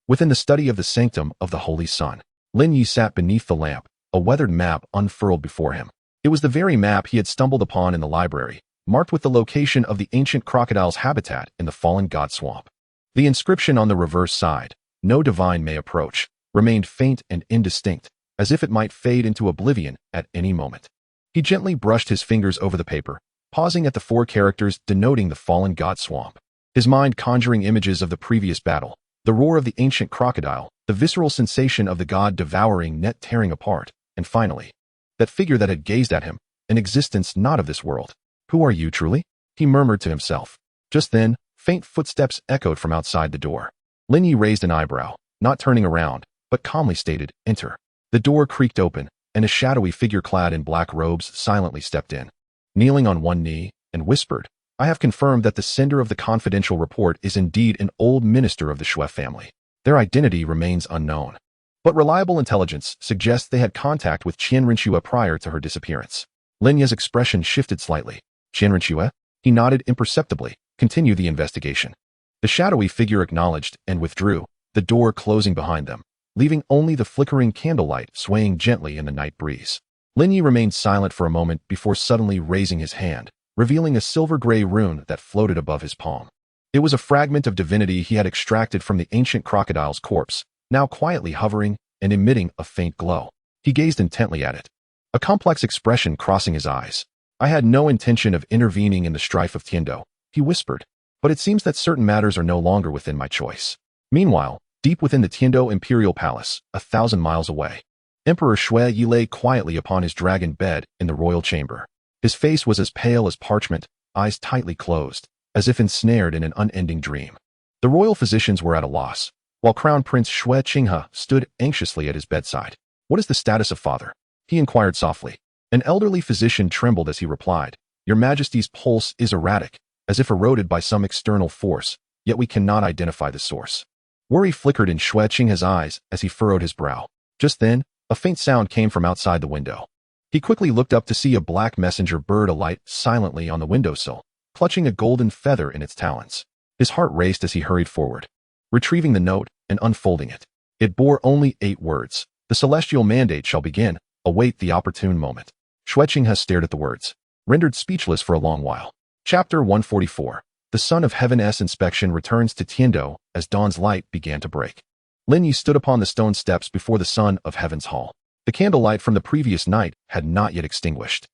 within the study of the sanctum of the Holy Sun, Lin Ye sat beneath the lamp, a weathered map unfurled before him. It was the very map he had stumbled upon in the library, marked with the location of the ancient crocodile's habitat in the fallen god swamp. The inscription on the reverse side, "No divine may approach," remained faint and indistinct, as if it might fade into oblivion at any moment. He gently brushed his fingers over the paper, pausing at the 4 characters denoting the fallen god swamp. His mind conjuring images of the previous battle, the roar of the ancient crocodile, the visceral sensation of the god devouring net tearing apart, and finally, that figure that had gazed at him, an existence not of this world. "Who are you truly?" he murmured to himself. Just then, faint footsteps echoed from outside the door. Lin Ye raised an eyebrow, not turning around, but calmly stated, "Enter." The door creaked open, and a shadowy figure clad in black robes silently stepped in. Kneeling on one knee, and whispered, "I have confirmed that the sender of the confidential report is indeed an old minister of the Xue family. Their identity remains unknown, but reliable intelligence suggests they had contact with Qian Renxue prior to her disappearance." Lin Ye's expression shifted slightly. "Qian Renxue?" He nodded imperceptibly. "Continue the investigation." The shadowy figure acknowledged and withdrew, the door closing behind them, leaving only the flickering candlelight swaying gently in the night breeze. Lin Ye remained silent for a moment before suddenly raising his hand, revealing a silver-gray rune that floated above his palm. It was a fragment of divinity he had extracted from the ancient crocodile's corpse, now quietly hovering and emitting a faint glow. He gazed intently at it, a complex expression crossing his eyes. "I had no intention of intervening in the strife of Tiando," he whispered, "but it seems that certain matters are no longer within my choice." Meanwhile, deep within the Tiando Imperial Palace, 1,000 miles away, Emperor Xue Yi lay quietly upon his dragon bed in the royal chamber. His face was as pale as parchment, eyes tightly closed, as if ensnared in an unending dream. The royal physicians were at a loss, while Crown Prince Xue Qinghe stood anxiously at his bedside. "What is the status of father?" he inquired softly. An elderly physician trembled as he replied, "Your Majesty's pulse is erratic, as if eroded by some external force, yet we cannot identify the source." Worry flickered in Xue Qinghe's eyes as he furrowed his brow. Just then, a faint sound came from outside the window. He quickly looked up to see a black messenger bird alight silently on the windowsill, clutching a golden feather in its talons. His heart raced as he hurried forward, retrieving the note and unfolding it. It bore only 8 words. "The celestial mandate shall begin. Await the opportune moment." Xue Qinghe stared at the words. rendered speechless for a long while. Chapter 144. The Son of Heaven's inspection returns to Tiando as dawn's light began to break. Lin Ye stood upon the stone steps before the Son of Heaven's hall. The candlelight from the previous night had not yet extinguished.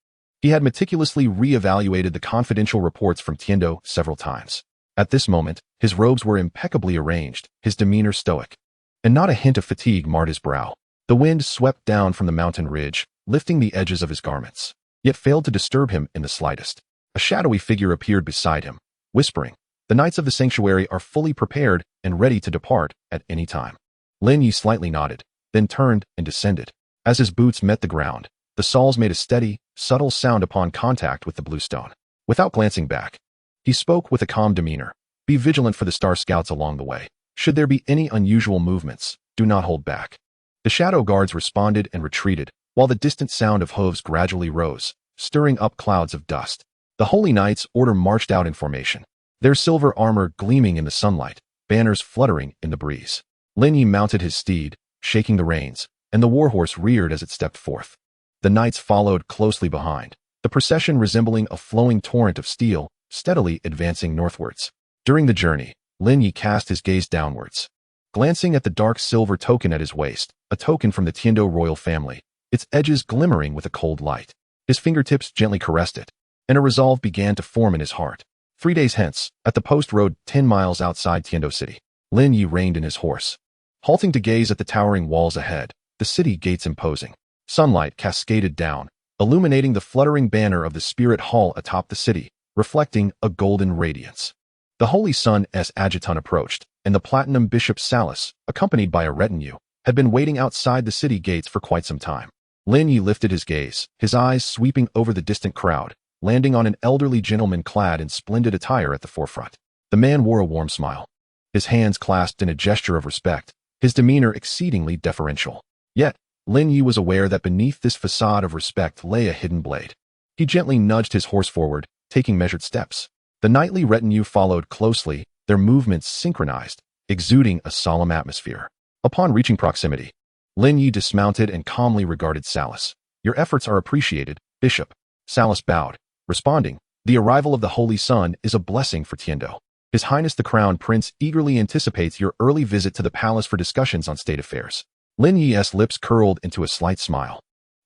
He had meticulously re-evaluated the confidential reports from Tiando several times. At this moment, his robes were impeccably arranged, his demeanor stoic, and not a hint of fatigue marred his brow. The wind swept down from the mountain ridge, lifting the edges of his garments, yet failed to disturb him in the slightest. A shadowy figure appeared beside him, whispering, "The knights of the sanctuary are fully prepared and ready to depart at any time." Lin Ye slightly nodded, then turned and descended. As his boots met the ground, the soles made a steady, subtle sound upon contact with the blue stone. Without glancing back, he spoke with a calm demeanor. "Be vigilant for the Star Scouts along the way. Should there be any unusual movements, do not hold back." The shadow guards responded and retreated, while the distant sound of hooves gradually rose, stirring up clouds of dust. The Holy Knights' order marched out in formation, their silver armor gleaming in the sunlight, banners fluttering in the breeze. Lin Ye mounted his steed, shaking the reins, and the warhorse reared as it stepped forth. The knights followed closely behind, the procession resembling a flowing torrent of steel, steadily advancing northwards. During the journey, Lin Ye cast his gaze downwards, glancing at the dark silver token at his waist, a token from the Tiando royal family, its edges glimmering with a cold light. His fingertips gently caressed it, and a resolve began to form in his heart. 3 days hence, at the post road 10 miles outside Tiando City, Lin Ye reined in his horse, halting to gaze at the towering walls ahead, the city gates imposing. Sunlight cascaded down, illuminating the fluttering banner of the Spirit Hall atop the city, reflecting a golden radiance. The Holy Sun's adjutant approached, and the Platinum Bishop Salus, accompanied by a retinue, had been waiting outside the city gates for quite some time. Lin Ye lifted his gaze, his eyes sweeping over the distant crowd, landing on an elderly gentleman clad in splendid attire at the forefront. The man wore a warm smile, his hands clasped in a gesture of respect, his demeanor exceedingly deferential. Yet, Lin Ye was aware that beneath this facade of respect lay a hidden blade. He gently nudged his horse forward, taking measured steps. The knightly retinue followed closely, their movements synchronized, exuding a solemn atmosphere. Upon reaching proximity, Lin Ye dismounted and calmly regarded Salus. "Your efforts are appreciated, Bishop." Salus bowed, responding, "The arrival of the Holy Sun is a blessing for Tiando. His Highness the Crown Prince eagerly anticipates your early visit to the palace for discussions on state affairs." Lin Ye's lips curled into a slight smile,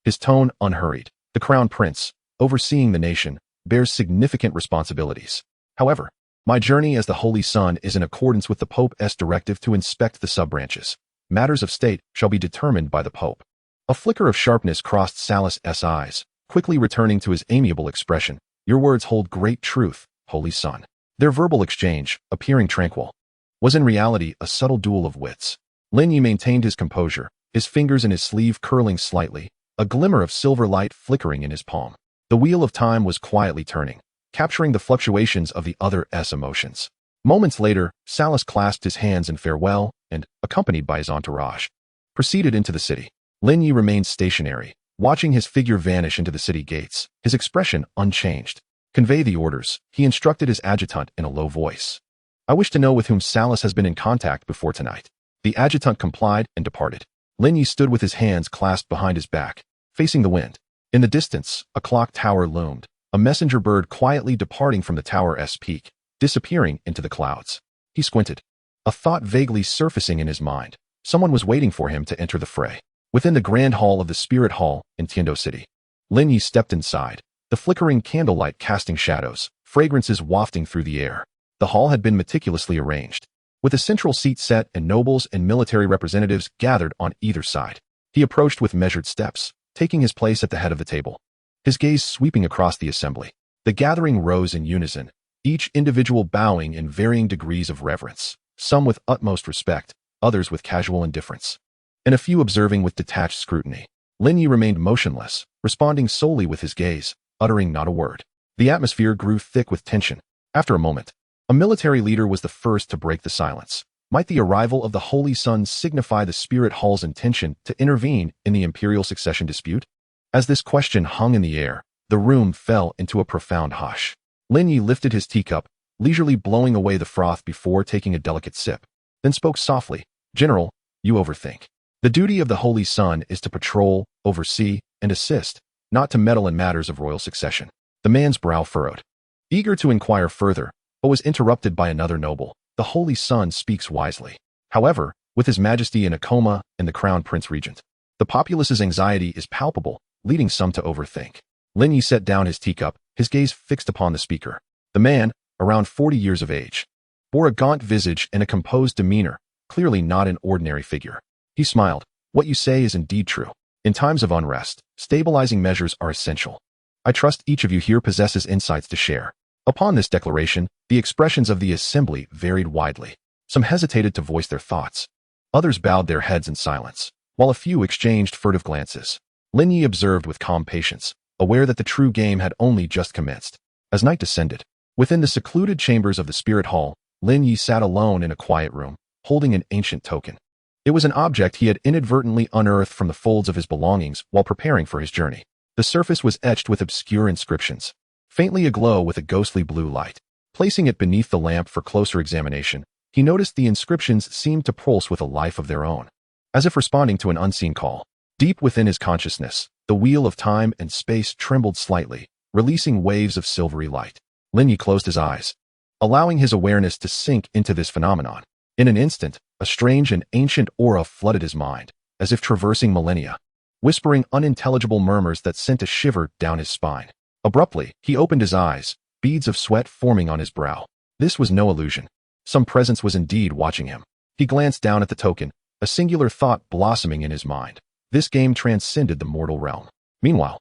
his tone unhurried. "The Crown Prince, overseeing the nation, bears significant responsibilities. However, my journey as the Holy Sun is in accordance with the Pope's directive to inspect the sub-branches. Matters of state shall be determined by the Pope." A flicker of sharpness crossed Salus's eyes, quickly returning to his amiable expression. "Your words hold great truth, Holy Sun." Their verbal exchange, appearing tranquil, was in reality a subtle duel of wits. Lin Ye maintained his composure, his fingers in his sleeve curling slightly, a glimmer of silver light flickering in his palm. The wheel of time was quietly turning, capturing the fluctuations of the other's emotions. Moments later, Salus clasped his hands in farewell and, accompanied by his entourage, proceeded into the city. Lin Ye remained stationary, watching his figure vanish into the city gates, his expression unchanged. "Convey the orders," he instructed his adjutant in a low voice. "I wish to know with whom Salus has been in contact before tonight." The adjutant complied and departed. Lin Ye stood with his hands clasped behind his back, facing the wind. In the distance, a clock tower loomed, a messenger bird quietly departing from the tower's peak, disappearing into the clouds. He squinted, a thought vaguely surfacing in his mind. Someone was waiting for him to enter the fray. Within the grand hall of the Spirit Hall in Tiando City, Lin Ye stepped inside, the flickering candlelight casting shadows, fragrances wafting through the air. The hall had been meticulously arranged, with a central seat set and nobles and military representatives gathered on either side. He approached with measured steps, taking his place at the head of the table, his gaze sweeping across the assembly. The gathering rose in unison, each individual bowing in varying degrees of reverence, some with utmost respect, others with casual indifference, and a few observing with detached scrutiny. Lin Ye remained motionless, responding solely with his gaze, uttering not a word. The atmosphere grew thick with tension. After a moment, a military leader was the first to break the silence. Might the arrival of the Holy Sun signify the Spirit Hall's intention to intervene in the imperial succession dispute? As this question hung in the air, the room fell into a profound hush. Lin Ye lifted his teacup, leisurely blowing away the froth before taking a delicate sip, then spoke softly. "General, you overthink. The duty of the Holy Sun is to patrol, oversee, and assist, not to meddle in matters of royal succession. The man's brow furrowed, eager to inquire further, but was interrupted by another noble. The Holy Sun speaks wisely. However, with his majesty in a coma and the crown prince regent, the populace's anxiety is palpable, leading some to overthink. Lin Ye set down his teacup, his gaze fixed upon the speaker. The man, around 40 years of age, bore a gaunt visage and a composed demeanor, clearly not an ordinary figure. He smiled. What you say is indeed true. In times of unrest, stabilizing measures are essential. I trust each of you here possesses insights to share. Upon this declaration, the expressions of the assembly varied widely. Some hesitated to voice their thoughts. Others bowed their heads in silence, while a few exchanged furtive glances. Lin Ye observed with calm patience, aware that the true game had only just commenced. As night descended, within the secluded chambers of the spirit hall, Lin Ye sat alone in a quiet room, holding an ancient token. It was an object he had inadvertently unearthed from the folds of his belongings while preparing for his journey. The surface was etched with obscure inscriptions, faintly aglow with a ghostly blue light. Placing it beneath the lamp for closer examination, he noticed the inscriptions seemed to pulse with a life of their own, as if responding to an unseen call. Deep within his consciousness, the wheel of time and space trembled slightly, releasing waves of silvery light. Lin Ye closed his eyes, allowing his awareness to sink into this phenomenon. In an instant, a strange and ancient aura flooded his mind, as if traversing millennia, whispering unintelligible murmurs that sent a shiver down his spine. Abruptly, he opened his eyes, beads of sweat forming on his brow. This was no illusion. Some presence was indeed watching him. He glanced down at the token, a singular thought blossoming in his mind. This game transcended the mortal realm. Meanwhile,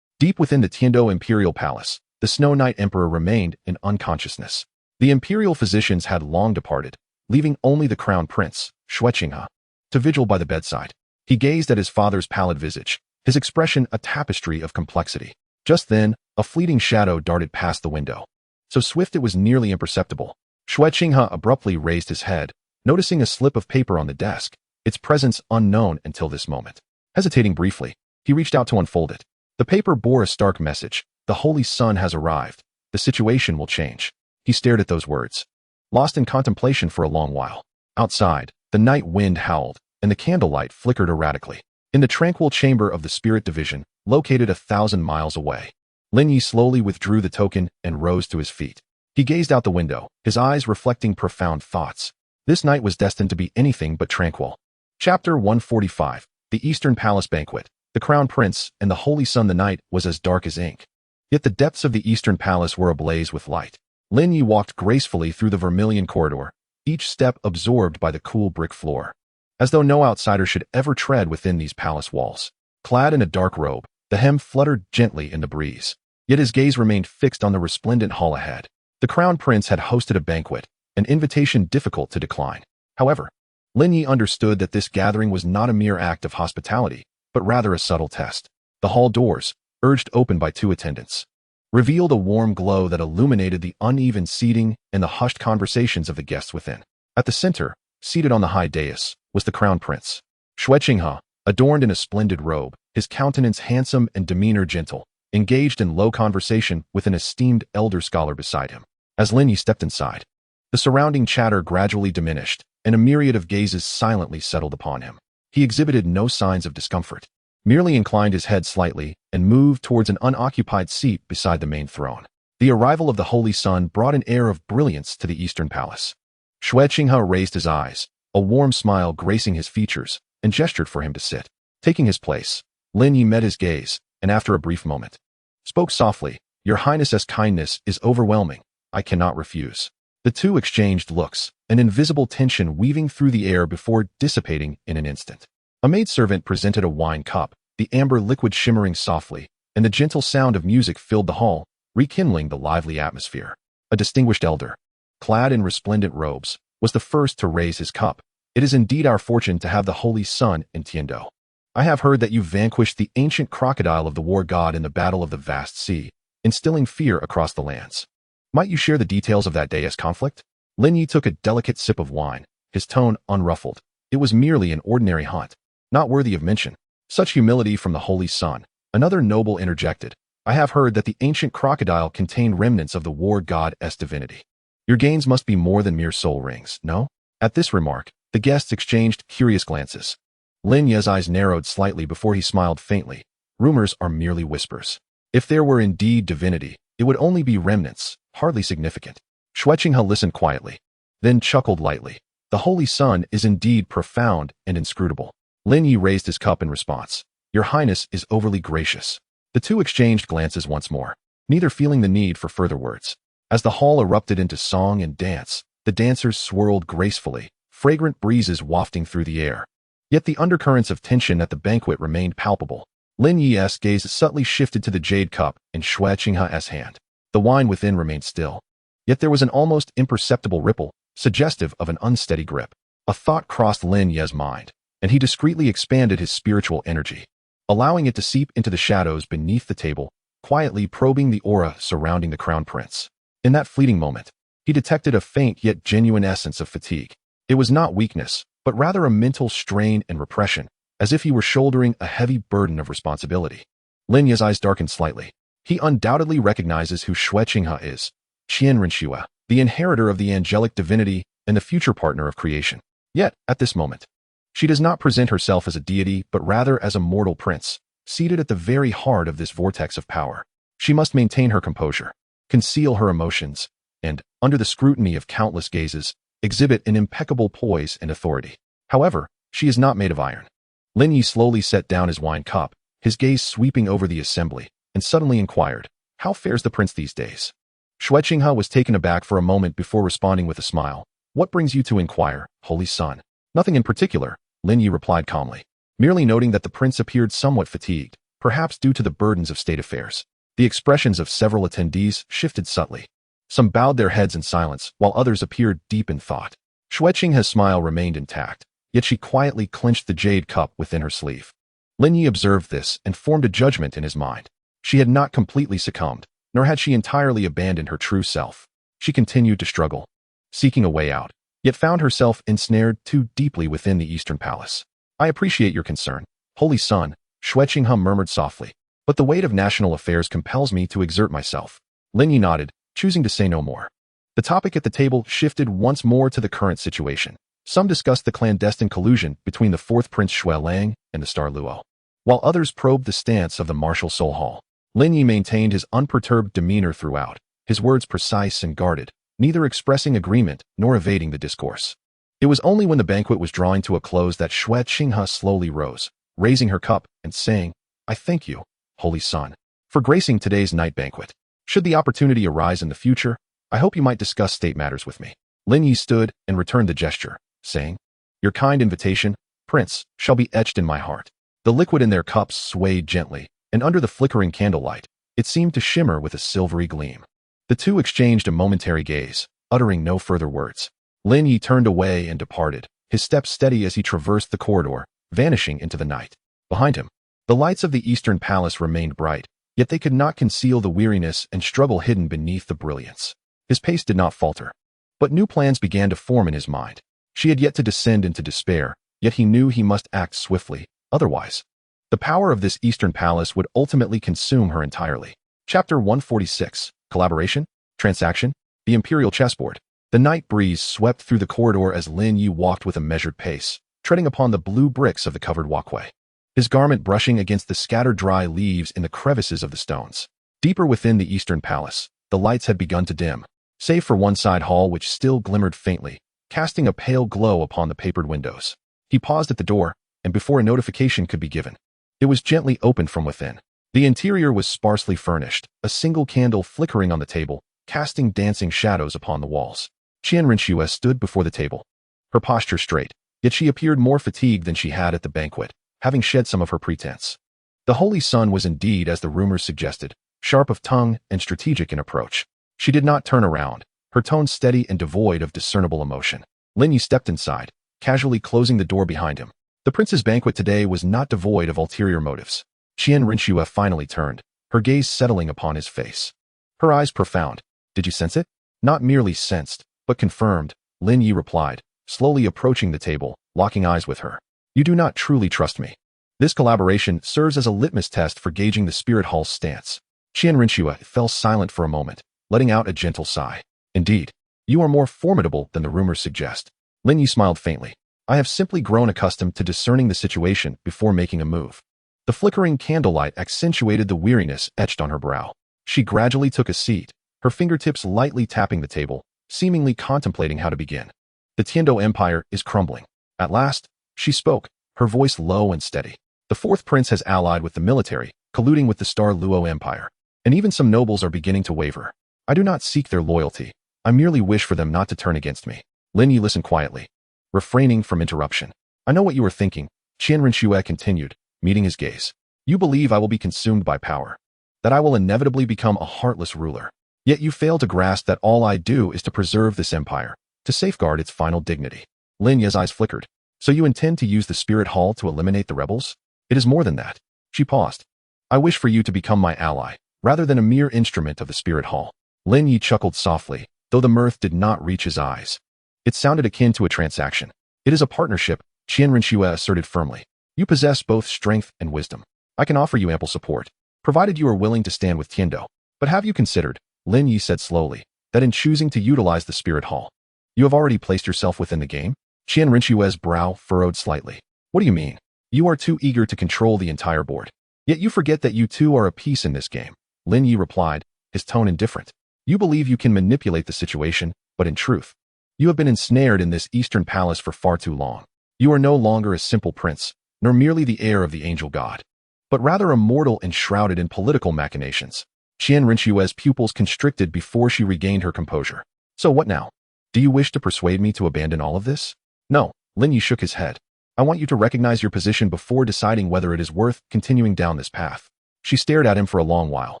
deep within the Tiando Imperial Palace, the Snow Knight Emperor remained in unconsciousness. The imperial physicians had long departed, leaving only the crown prince, Xueqinghe, to vigil by the bedside. He gazed at his father's pallid visage, his expression a tapestry of complexity. Just then, a fleeting shadow darted past the window. So swift it was nearly imperceptible. Xueqinghe abruptly raised his head, noticing a slip of paper on the desk, its presence unknown until this moment. Hesitating briefly, he reached out to unfold it. The paper bore a stark message. The Holy Sun has arrived. The situation will change. He stared at those words, lost in contemplation for a long while. Outside, the night wind howled, and the candlelight flickered erratically. In the tranquil chamber of the Spirit Division, located 1,000 miles away, Lin Ye slowly withdrew the token and rose to his feet. He gazed out the window, his eyes reflecting profound thoughts. This night was destined to be anything but tranquil. Chapter 145, The Eastern Palace Banquet. The Crown Prince and the Holy Sun. The night was as dark as ink. Yet the depths of the Eastern Palace were ablaze with light. Lin Ye walked gracefully through the vermilion corridor, each step absorbed by the cool brick floor, as though no outsider should ever tread within these palace walls. Clad in a dark robe, the hem fluttered gently in the breeze, yet his gaze remained fixed on the resplendent hall ahead. The Crown Prince had hosted a banquet, an invitation difficult to decline. However, Lin Ye understood that this gathering was not a mere act of hospitality, but rather a subtle test. The hall doors, urged open by 2 attendants, revealed a warm glow that illuminated the uneven seating and the hushed conversations of the guests within. At the center, seated on the high dais, was the Crown Prince, Xueqinghe, adorned in a splendid robe, his countenance handsome and demeanor gentle, engaged in low conversation with an esteemed elder scholar beside him. As Lin Ye stepped inside, the surrounding chatter gradually diminished, and a myriad of gazes silently settled upon him. He exhibited no signs of discomfort, merely inclined his head slightly and moved towards an unoccupied seat beside the main throne. The arrival of the Holy Sun brought an air of brilliance to the Eastern Palace. Xueqinghe raised his eyes, a warm smile gracing his features, and gestured for him to sit. Taking his place, Lin Ye met his gaze, and after a brief moment, spoke softly, "Your Highness's kindness is overwhelming. I cannot refuse." The two exchanged looks, an invisible tension weaving through the air before dissipating in an instant. A maidservant presented a wine cup, the amber liquid shimmering softly, and the gentle sound of music filled the hall, rekindling the lively atmosphere. A distinguished elder, clad in resplendent robes, was the first to raise his cup. "It is indeed our fortune to have the Holy Sun in Tiando. I have heard that you vanquished the ancient crocodile of the war god in the battle of the vast sea, instilling fear across the lands. Might you share the details of that day's conflict?" Lin Ye took a delicate sip of wine, his tone unruffled. It was merely an ordinary hunt, not worthy of mention. Such humility from the Holy Sun. Another noble interjected, "I have heard that the ancient crocodile contained remnants of the war god's divinity. Your gains must be more than mere soul rings, no?" At this remark, the guests exchanged curious glances. Lin Ye's eyes narrowed slightly before he smiled faintly. "Rumors are merely whispers. If there were indeed divinity, it would only be remnants, hardly significant. Xue Qinghe listened quietly, then chuckled lightly. The Holy Sun is indeed profound and inscrutable. Lin Ye raised his cup in response. Your Highness is overly gracious. The two exchanged glances once more, neither feeling the need for further words. As the hall erupted into song and dance, the dancers swirled gracefully, fragrant breezes wafting through the air. Yet the undercurrents of tension at the banquet remained palpable. Lin Ye's gaze subtly shifted to the jade cup in Xue Qinghe's hand. The wine within remained still. Yet there was an almost imperceptible ripple, suggestive of an unsteady grip. A thought crossed Lin Ye's mind, and he discreetly expanded his spiritual energy, allowing it to seep into the shadows beneath the table, quietly probing the aura surrounding the crown prince. In that fleeting moment, he detected a faint yet genuine essence of fatigue. It was not weakness, but rather a mental strain and repression, as if he were shouldering a heavy burden of responsibility. Lin Ye's eyes darkened slightly. He undoubtedly recognizes who Xue Qinghe is, Qian Renxue, the inheritor of the angelic divinity and the future partner of creation. Yet, at this moment, she does not present herself as a deity, but rather as a mortal prince, seated at the very heart of this vortex of power. She must maintain her composure, conceal her emotions, and, under the scrutiny of countless gazes, exhibit an impeccable poise and authority. However, she is not made of iron. Lin Ye slowly set down his wine cup, his gaze sweeping over the assembly, and suddenly inquired, "How fares the prince these days?" Xue Qinghe was taken aback for a moment before responding with a smile. "What brings you to inquire, Holy Son?" "Nothing in particular," Lin Ye replied calmly, merely noting that the prince appeared somewhat fatigued, perhaps due to the burdens of state affairs. The expressions of several attendees shifted subtly. Some bowed their heads in silence, while others appeared deep in thought. Xue Qinghe's smile remained intact, yet she quietly clenched the jade cup within her sleeve. Lin Ye observed this and formed a judgment in his mind. She had not completely succumbed, nor had she entirely abandoned her true self. She continued to struggle, seeking a way out, yet found herself ensnared too deeply within the Eastern Palace. "I appreciate your concern, Holy Son," Xue Qinghe murmured softly, "but the weight of national affairs compels me to exert myself." Lin Ye nodded, choosing to say no more. The topic at the table shifted once more to the current situation. Some discussed the clandestine collusion between the fourth Prince Xue Lang and the Star Luo, while others probed the stance of the martial soul hall. Lin Ye maintained his unperturbed demeanor throughout, his words precise and guarded, neither expressing agreement nor evading the discourse. It was only when the banquet was drawing to a close that Xue Qinghe slowly rose, raising her cup and saying, "I thank you, Holy Son, for gracing today's night banquet. Should the opportunity arise in the future, I hope you might discuss state matters with me." Lin Ye stood and returned the gesture, saying, "Your kind invitation, Prince, shall be etched in my heart." The liquid in their cups swayed gently, and under the flickering candlelight, it seemed to shimmer with a silvery gleam. The two exchanged a momentary gaze, uttering no further words. Lin Ye turned away and departed, his steps steady as he traversed the corridor, vanishing into the night. Behind him, the lights of the Eastern Palace remained bright, yet they could not conceal the weariness and struggle hidden beneath the brilliance. His pace did not falter, but new plans began to form in his mind. She had yet to descend into despair, yet he knew he must act swiftly, otherwise the power of this Eastern Palace would ultimately consume her entirely. Chapter 146, Collaboration, Transaction, the Imperial Chessboard. The night breeze swept through the corridor as Lin Ye walked with a measured pace, treading upon the blue bricks of the covered walkway, his garment brushing against the scattered dry leaves in the crevices of the stones. Deeper within the Eastern Palace, the lights had begun to dim, save for one side hall which still glimmered faintly, casting a pale glow upon the papered windows. He paused at the door, and before a notification could be given, it was gently opened from within. The interior was sparsely furnished, a single candle flickering on the table, casting dancing shadows upon the walls. Qian Renxue stood before the table, her posture straight, yet she appeared more fatigued than she had at the banquet, having shed some of her pretense. The Holy Sun was indeed, as the rumors suggested, sharp of tongue and strategic in approach. She did not turn around, her tone steady and devoid of discernible emotion. Lin Ye stepped inside, casually closing the door behind him. The prince's banquet today was not devoid of ulterior motives. Qian Renxue finally turned, her gaze settling upon his face. Her eyes profound. "Did you sense it?" "Not merely sensed, but confirmed," Lin Ye replied, slowly approaching the table, locking eyes with her. "You do not truly trust me." This collaboration serves as a litmus test for gauging the spirit hall's stance. Qian Renxue fell silent for a moment, letting out a gentle sigh. "Indeed, you are more formidable than the rumors suggest." Lin Ye smiled faintly. "I have simply grown accustomed to discerning the situation before making a move." The flickering candlelight accentuated the weariness etched on her brow. She gradually took a seat, her fingertips lightly tapping the table, seemingly contemplating how to begin. The Tiando Empire is crumbling. At last, she spoke, her voice low and steady. The fourth prince has allied with the military, colluding with the Star Luo Empire, and even some nobles are beginning to waver. I do not seek their loyalty. I merely wish for them not to turn against me. Lin Ye listened quietly, refraining from interruption. I know what you are thinking, Qian Renxue continued, meeting his gaze. You believe I will be consumed by power, that I will inevitably become a heartless ruler. Yet you fail to grasp that all I do is to preserve this empire, to safeguard its final dignity. Lin Ye's eyes flickered. So you intend to use the Spirit Hall to eliminate the rebels? It is more than that. She paused. I wish for you to become my ally, rather than a mere instrument of the Spirit Hall. Lin Ye chuckled softly, though the mirth did not reach his eyes. It sounded akin to a transaction. It is a partnership, Qian Renxue asserted firmly. You possess both strength and wisdom. I can offer you ample support, provided you are willing to stand with Tiando. But have you considered, Lin Ye said slowly, that in choosing to utilize the Spirit Hall, you have already placed yourself within the game? Qian Renxue's brow furrowed slightly. What do you mean? You are too eager to control the entire board. Yet you forget that you too are a piece in this game. Lin Ye replied, his tone indifferent. You believe you can manipulate the situation, but in truth, you have been ensnared in this Eastern palace for far too long. You are no longer a simple prince, nor merely the heir of the angel god, but rather a mortal enshrouded in political machinations. Qian Renxue's pupils constricted before she regained her composure. So what now? Do you wish to persuade me to abandon all of this? No, Lin Ye shook his head. I want you to recognize your position before deciding whether it is worth continuing down this path. She stared at him for a long while,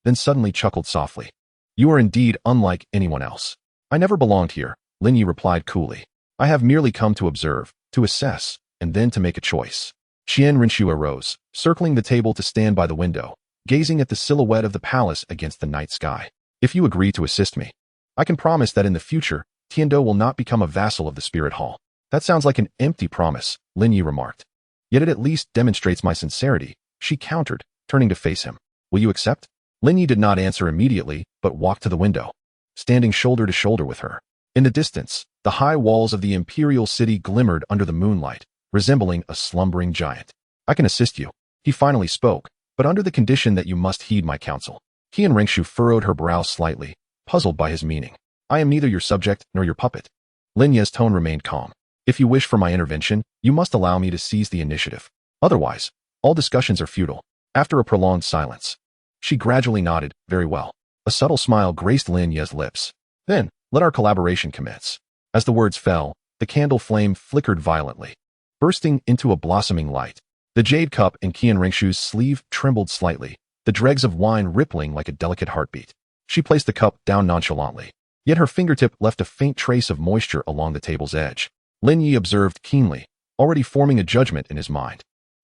then suddenly chuckled softly. You are indeed unlike anyone else. I never belonged here, Lin Ye replied coolly. I have merely come to observe, to assess, and then to make a choice. Qian Renxue rose, circling the table to stand by the window, gazing at the silhouette of the palace against the night sky. If you agree to assist me, I can promise that in the future, Tiando will not become a vassal of the Spirit Hall. That sounds like an empty promise, Lin Ye remarked. Yet it at least demonstrates my sincerity, she countered, turning to face him. Will you accept? Lin Ye did not answer immediately, but walked to the window, standing shoulder to shoulder with her. In the distance, the high walls of the imperial city glimmered under the moonlight, resembling a slumbering giant. I can assist you, he finally spoke, but under the condition that you must heed my counsel. Qian Renxue furrowed her brow slightly, puzzled by his meaning. I am neither your subject nor your puppet. Lin Ye's tone remained calm. If you wish for my intervention, you must allow me to seize the initiative. Otherwise, all discussions are futile. After a prolonged silence, she gradually nodded, very well. A subtle smile graced Lin Ye's lips. Then, let our collaboration commence. As the words fell, the candle flame flickered violently, bursting into a blossoming light. The jade cup in Qian Renxue's sleeve trembled slightly, the dregs of wine rippling like a delicate heartbeat. She placed the cup down nonchalantly, yet her fingertip left a faint trace of moisture along the table's edge. Lin Ye observed keenly, already forming a judgment in his mind.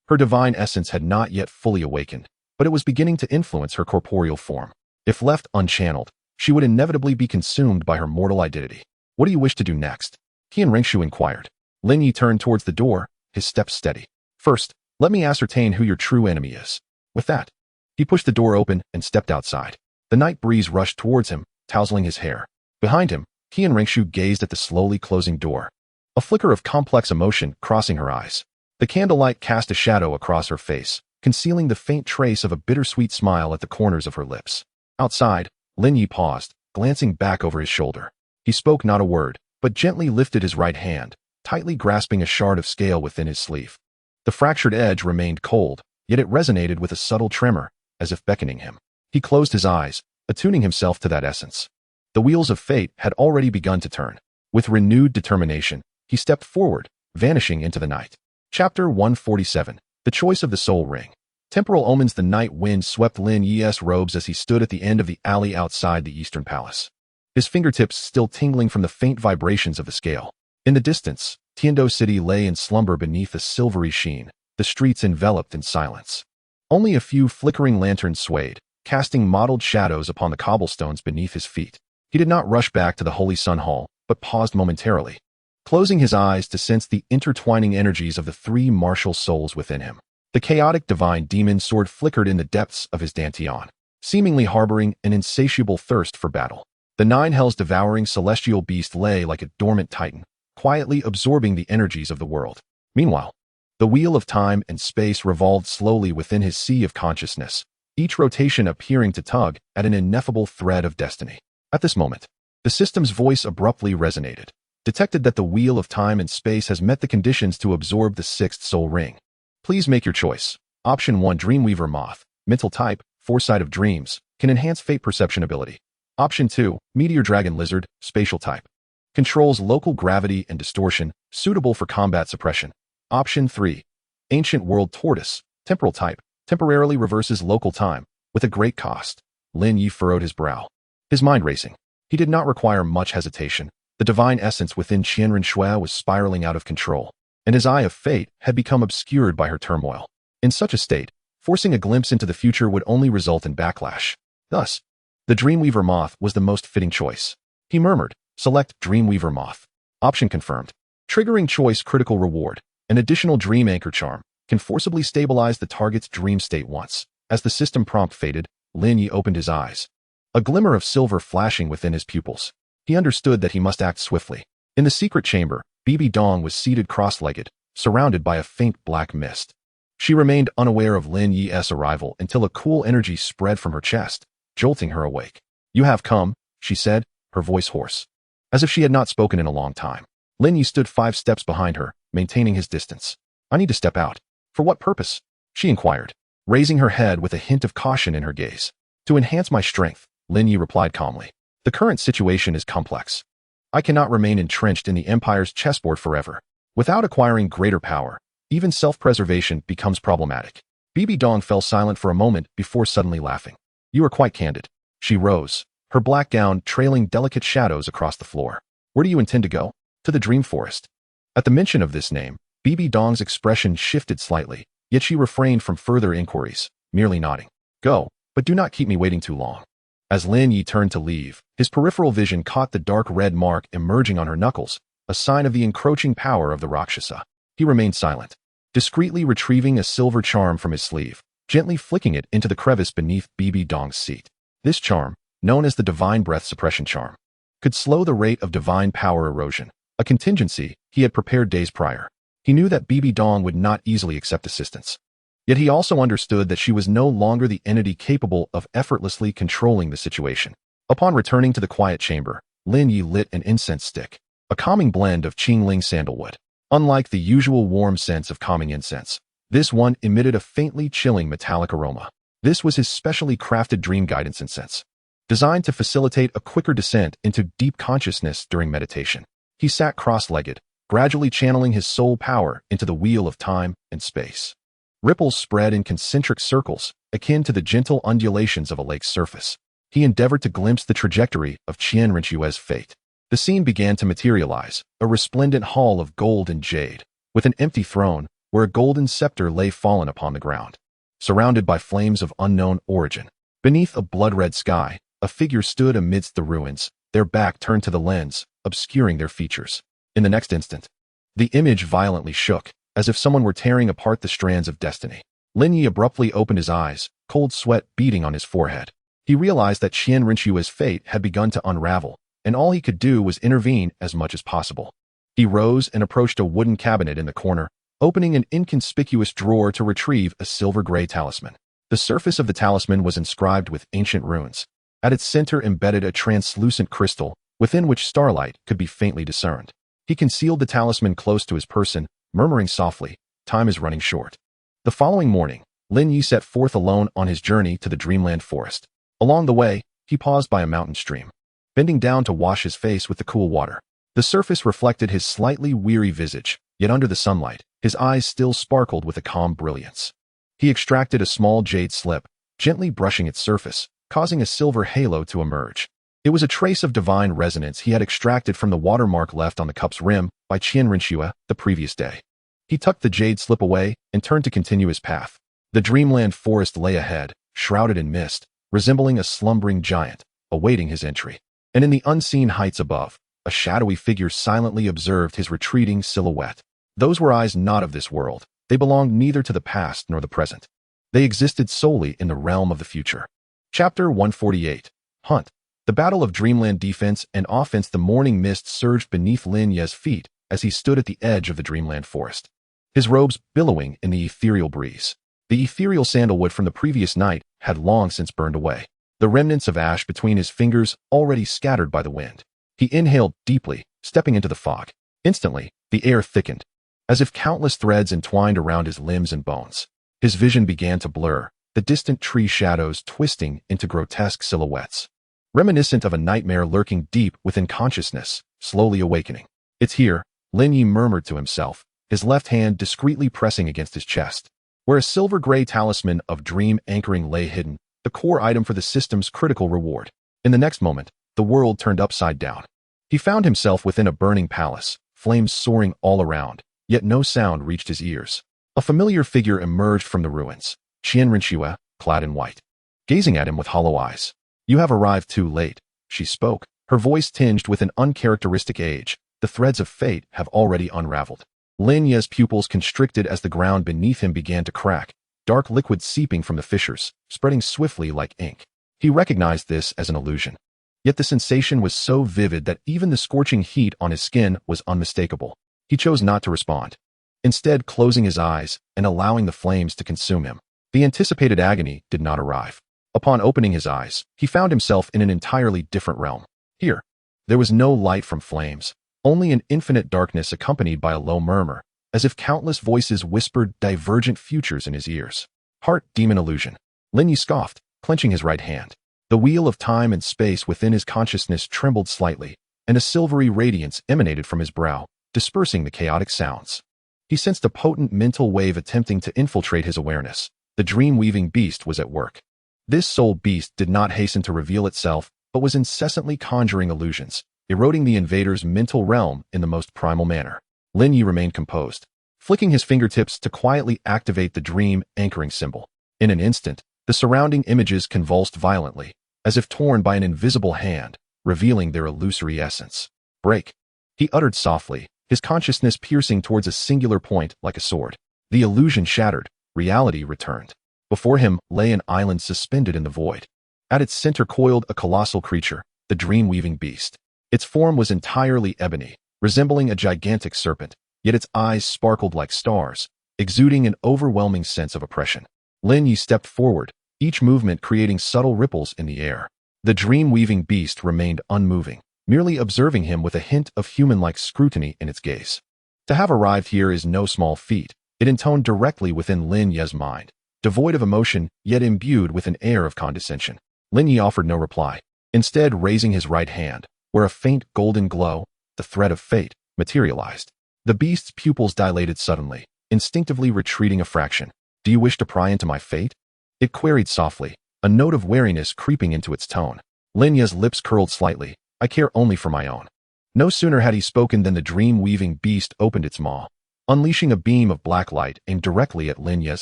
Her divine essence had not yet fully awakened, but it was beginning to influence her corporeal form. If left unchanneled, she would inevitably be consumed by her mortal identity. What do you wish to do next? Qian Renxue inquired. Lin Ye turned towards the door, his steps steady. First, let me ascertain who your true enemy is. With that, he pushed the door open and stepped outside. The night breeze rushed towards him, tousling his hair. Behind him, Qian Renxue gazed at the slowly closing door, a flicker of complex emotion crossing her eyes. The candlelight cast a shadow across her face, concealing the faint trace of a bittersweet smile at the corners of her lips. Outside, Lin Ye paused, glancing back over his shoulder. He spoke not a word, but gently lifted his right hand, tightly grasping a shard of scale within his sleeve. The fractured edge remained cold, yet it resonated with a subtle tremor, as if beckoning him. He closed his eyes, attuning himself to that essence. The wheels of fate had already begun to turn. With renewed determination, he stepped forward, vanishing into the night. Chapter 147. The Choice of the Soul Ring. Temporal omens. The night wind swept Lin Ye's robes as he stood at the end of the alley outside the Eastern Palace, his fingertips still tingling from the faint vibrations of the scale. In the distance, Tiando City lay in slumber beneath a silvery sheen, the streets enveloped in silence. Only a few flickering lanterns swayed, casting mottled shadows upon the cobblestones beneath his feet. He did not rush back to the Holy Sun Hall, but paused momentarily, closing his eyes to sense the intertwining energies of the three martial souls within him. The chaotic divine demon sword flickered in the depths of his dantian, seemingly harboring an insatiable thirst for battle. The Nine Hells devouring celestial beast lay like a dormant titan, quietly absorbing the energies of the world. Meanwhile, the wheel of time and space revolved slowly within his sea of consciousness, each rotation appearing to tug at an ineffable thread of destiny. At this moment, the system's voice abruptly resonated, detected that the wheel of time and space has met the conditions to absorb the sixth soul ring. Please make your choice. Option 1, Dreamweaver Moth, mental type, foresight of dreams, can enhance fate perception ability. Option 2, Meteor Dragon Lizard, spatial type, controls local gravity and distortion, suitable for combat suppression. Option 3, Ancient World Tortoise, temporal type, temporarily reverses local time, with a great cost. Lin Ye furrowed his brow, his mind racing. He did not require much hesitation. The divine essence within Qian Renxue was spiraling out of control, and his eye of fate had become obscured by her turmoil. In such a state, forcing a glimpse into the future would only result in backlash. Thus, the Dreamweaver Moth was the most fitting choice. He murmured, select Dreamweaver Moth. Option confirmed. Triggering choice critical reward. An additional dream anchor charm can forcibly stabilize the target's dream state once. As the system prompt faded, Lin Ye opened his eyes, a glimmer of silver flashing within his pupils. He understood that he must act swiftly. In the secret chamber, Bibi Dong was seated cross-legged, surrounded by a faint black mist. She remained unaware of Lin Ye's arrival until a cool energy spread from her chest, jolting her awake. You have come, she said, her voice hoarse, as if she had not spoken in a long time. Lin Ye stood 5 steps behind her, maintaining his distance. I need to step out. For what purpose? She inquired, raising her head with a hint of caution in her gaze. To enhance my strength, Lin Ye replied calmly. The current situation is complex. I cannot remain entrenched in the Empire's chessboard forever. Without acquiring greater power, even self-preservation becomes problematic. Bibi Dong fell silent for a moment before suddenly laughing. You are quite candid. She rose, her black gown trailing delicate shadows across the floor. Where do you intend to go? To the Dream Forest. At the mention of this name, Bibi Dong's expression shifted slightly, yet she refrained from further inquiries, merely nodding. Go, but do not keep me waiting too long. As Lin Ye turned to leave, his peripheral vision caught the dark red mark emerging on her knuckles, a sign of the encroaching power of the Rakshasa. He remained silent, discreetly retrieving a silver charm from his sleeve, gently flicking it into the crevice beneath Bibi Dong's seat. This charm, known as the Divine Breath Suppression Charm, could slow the rate of divine power erosion, a contingency he had prepared days prior. He knew that Bibi Dong would not easily accept assistance. Yet he also understood that she was no longer the entity capable of effortlessly controlling the situation. Upon returning to the quiet chamber, Lin Ye lit an incense stick, a calming blend of Qingling sandalwood. Unlike the usual warm scents of calming incense, this one emitted a faintly chilling metallic aroma. This was his specially crafted dream guidance incense, designed to facilitate a quicker descent into deep consciousness during meditation. He sat cross-legged, gradually channeling his soul power into the wheel of time and space. Ripples spread in concentric circles, akin to the gentle undulations of a lake's surface. He endeavored to glimpse the trajectory of Qian Renxue's fate. The scene began to materialize, a resplendent hall of gold and jade, with an empty throne where a golden scepter lay fallen upon the ground, surrounded by flames of unknown origin. Beneath a blood-red sky, a figure stood amidst the ruins, their back turned to the lens, obscuring their features. In the next instant, the image violently shook, as if someone were tearing apart the strands of destiny. Lin Ye abruptly opened his eyes, cold sweat beading on his forehead. He realized that Qian Renxue's fate had begun to unravel, and all he could do was intervene as much as possible. He rose and approached a wooden cabinet in the corner, opening an inconspicuous drawer to retrieve a silver-gray talisman. The surface of the talisman was inscribed with ancient runes. At its center embedded a translucent crystal, within which starlight could be faintly discerned. He concealed the talisman close to his person, murmuring softly, time is running short. The following morning, Lin Ye set forth alone on his journey to the Dreamland Forest. Along the way, he paused by a mountain stream, bending down to wash his face with the cool water. The surface reflected his slightly weary visage, yet under the sunlight, his eyes still sparkled with a calm brilliance. He extracted a small jade slip, gently brushing its surface, causing a silver halo to emerge. It was a trace of divine resonance he had extracted from the watermark left on the cup's rim by Qian Renxue the previous day. He tucked the jade slip away and turned to continue his path. The Dreamland Forest lay ahead, shrouded in mist, resembling a slumbering giant, awaiting his entry. And in the unseen heights above, a shadowy figure silently observed his retreating silhouette. Those were eyes not of this world. They belonged neither to the past nor the present. They existed solely in the realm of the future. Chapter 148. Hunt. The battle of Dreamland defense and offense. The morning mist surged beneath Lin Ye's feet as he stood at the edge of the Dreamland Forest, his robes billowing in the ethereal breeze. The ethereal sandalwood from the previous night had long since burned away, the remnants of ash between his fingers already scattered by the wind. He inhaled deeply, stepping into the fog. Instantly, the air thickened, as if countless threads entwined around his limbs and bones. His vision began to blur, the distant tree shadows twisting into grotesque silhouettes, reminiscent of a nightmare lurking deep within consciousness, slowly awakening. "It's here," Lin Ye murmured to himself, his left hand discreetly pressing against his chest, where a silver-gray talisman of dream anchoring lay hidden, the core item for the system's critical reward. In the next moment, the world turned upside down. He found himself within a burning palace, flames soaring all around, yet no sound reached his ears. A familiar figure emerged from the ruins, Qian Renxue, clad in white, gazing at him with hollow eyes. "You have arrived too late," she spoke, her voice tinged with an uncharacteristic age. "The threads of fate have already unraveled." Lin Ye's pupils constricted as the ground beneath him began to crack, dark liquid seeping from the fissures, spreading swiftly like ink. He recognized this as an illusion. Yet the sensation was so vivid that even the scorching heat on his skin was unmistakable. He chose not to respond, instead closing his eyes and allowing the flames to consume him. The anticipated agony did not arrive. Upon opening his eyes, he found himself in an entirely different realm. Here, there was no light from flames, only an infinite darkness accompanied by a low murmur, as if countless voices whispered divergent futures in his ears. "Heart demon illusion," Lin Ye scoffed, clenching his right hand. The wheel of time and space within his consciousness trembled slightly, and a silvery radiance emanated from his brow, dispersing the chaotic sounds. He sensed a potent mental wave attempting to infiltrate his awareness. The dream-weaving beast was at work. This soul beast did not hasten to reveal itself, but was incessantly conjuring illusions, eroding the invader's mental realm in the most primal manner. Lin Ye remained composed, flicking his fingertips to quietly activate the dream anchoring symbol. In an instant, the surrounding images convulsed violently, as if torn by an invisible hand, revealing their illusory essence. "Break," he uttered softly, his consciousness piercing towards a singular point like a sword. The illusion shattered, reality returned. Before him lay an island suspended in the void. At its center coiled a colossal creature, the dream-weaving beast. Its form was entirely ebony, resembling a gigantic serpent, yet its eyes sparkled like stars, exuding an overwhelming sense of oppression. Lin Ye stepped forward, each movement creating subtle ripples in the air. The dream-weaving beast remained unmoving, merely observing him with a hint of human-like scrutiny in its gaze. To have arrived here is no small feat. It intoned directly within Lin Ye's mind, devoid of emotion, yet imbued with an air of condescension. Lin Ye offered no reply, instead raising his right hand, where a faint golden glow, the thread of fate, materialized. The beast's pupils dilated suddenly, instinctively retreating a fraction. "Do you wish to pry into my fate?" it queried softly, a note of wariness creeping into its tone. Lin Ye's lips curled slightly. "I care only for my own." No sooner had he spoken than the dream-weaving beast opened its maw, unleashing a beam of black light aimed directly at Lin Ye's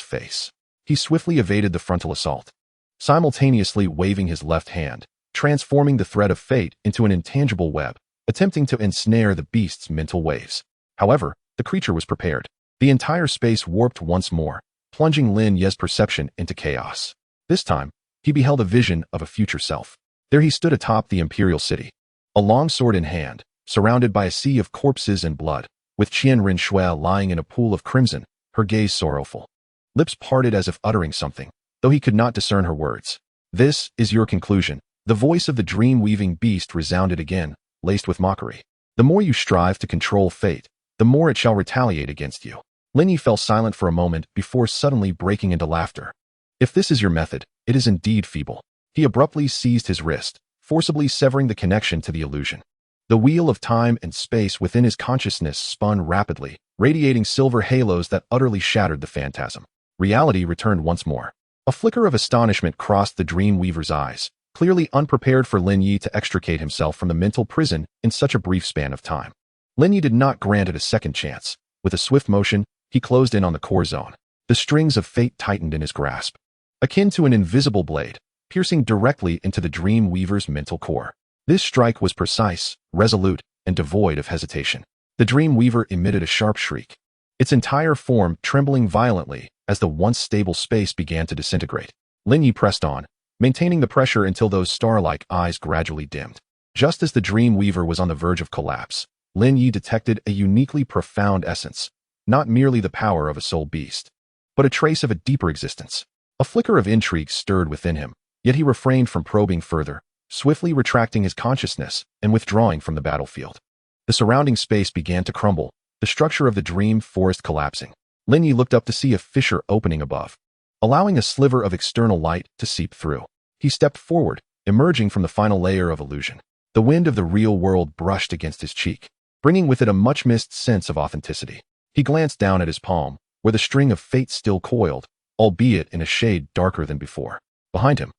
face. He swiftly evaded the frontal assault, simultaneously waving his left hand, transforming the thread of fate into an intangible web, attempting to ensnare the beast's mental waves. However, the creature was prepared. The entire space warped once more, plunging Lin Ye's perception into chaos. This time, he beheld a vision of a future self. There he stood atop the imperial city, a long sword in hand, surrounded by a sea of corpses and blood, with Qian Renxue lying in a pool of crimson, her gaze sorrowful. Lips parted as if uttering something, though he could not discern her words. "This is your conclusion." The voice of the dream-weaving beast resounded again, laced with mockery. "The more you strive to control fate, the more it shall retaliate against you." Lin Ye fell silent for a moment before suddenly breaking into laughter. "If this is your method, it is indeed feeble." He abruptly seized his wrist, forcibly severing the connection to the illusion. The wheel of time and space within his consciousness spun rapidly, radiating silver halos that utterly shattered the phantasm. Reality returned once more. A flicker of astonishment crossed the dream-weaver's eyes, clearly unprepared for Lin Ye to extricate himself from the mental prison in such a brief span of time. Lin Ye did not grant it a second chance. With a swift motion, he closed in on the core zone. The strings of fate tightened in his grasp, akin to an invisible blade, piercing directly into the dream weaver's mental core. This strike was precise, resolute, and devoid of hesitation. The dream weaver emitted a sharp shriek, its entire form trembling violently as the once stable space began to disintegrate. Lin Ye pressed on, maintaining the pressure until those star-like eyes gradually dimmed. Just as the dream weaver was on the verge of collapse, Lin Ye detected a uniquely profound essence, not merely the power of a soul beast, but a trace of a deeper existence. A flicker of intrigue stirred within him, yet he refrained from probing further, swiftly retracting his consciousness and withdrawing from the battlefield. The surrounding space began to crumble, the structure of the dream forest collapsing. Lin Ye looked up to see a fissure opening above, allowing a sliver of external light to seep through. He stepped forward, emerging from the final layer of illusion. The wind of the real world brushed against his cheek, bringing with it a much-missed sense of authenticity. He glanced down at his palm, where the string of fate still coiled, albeit in a shade darker than before. Behind him,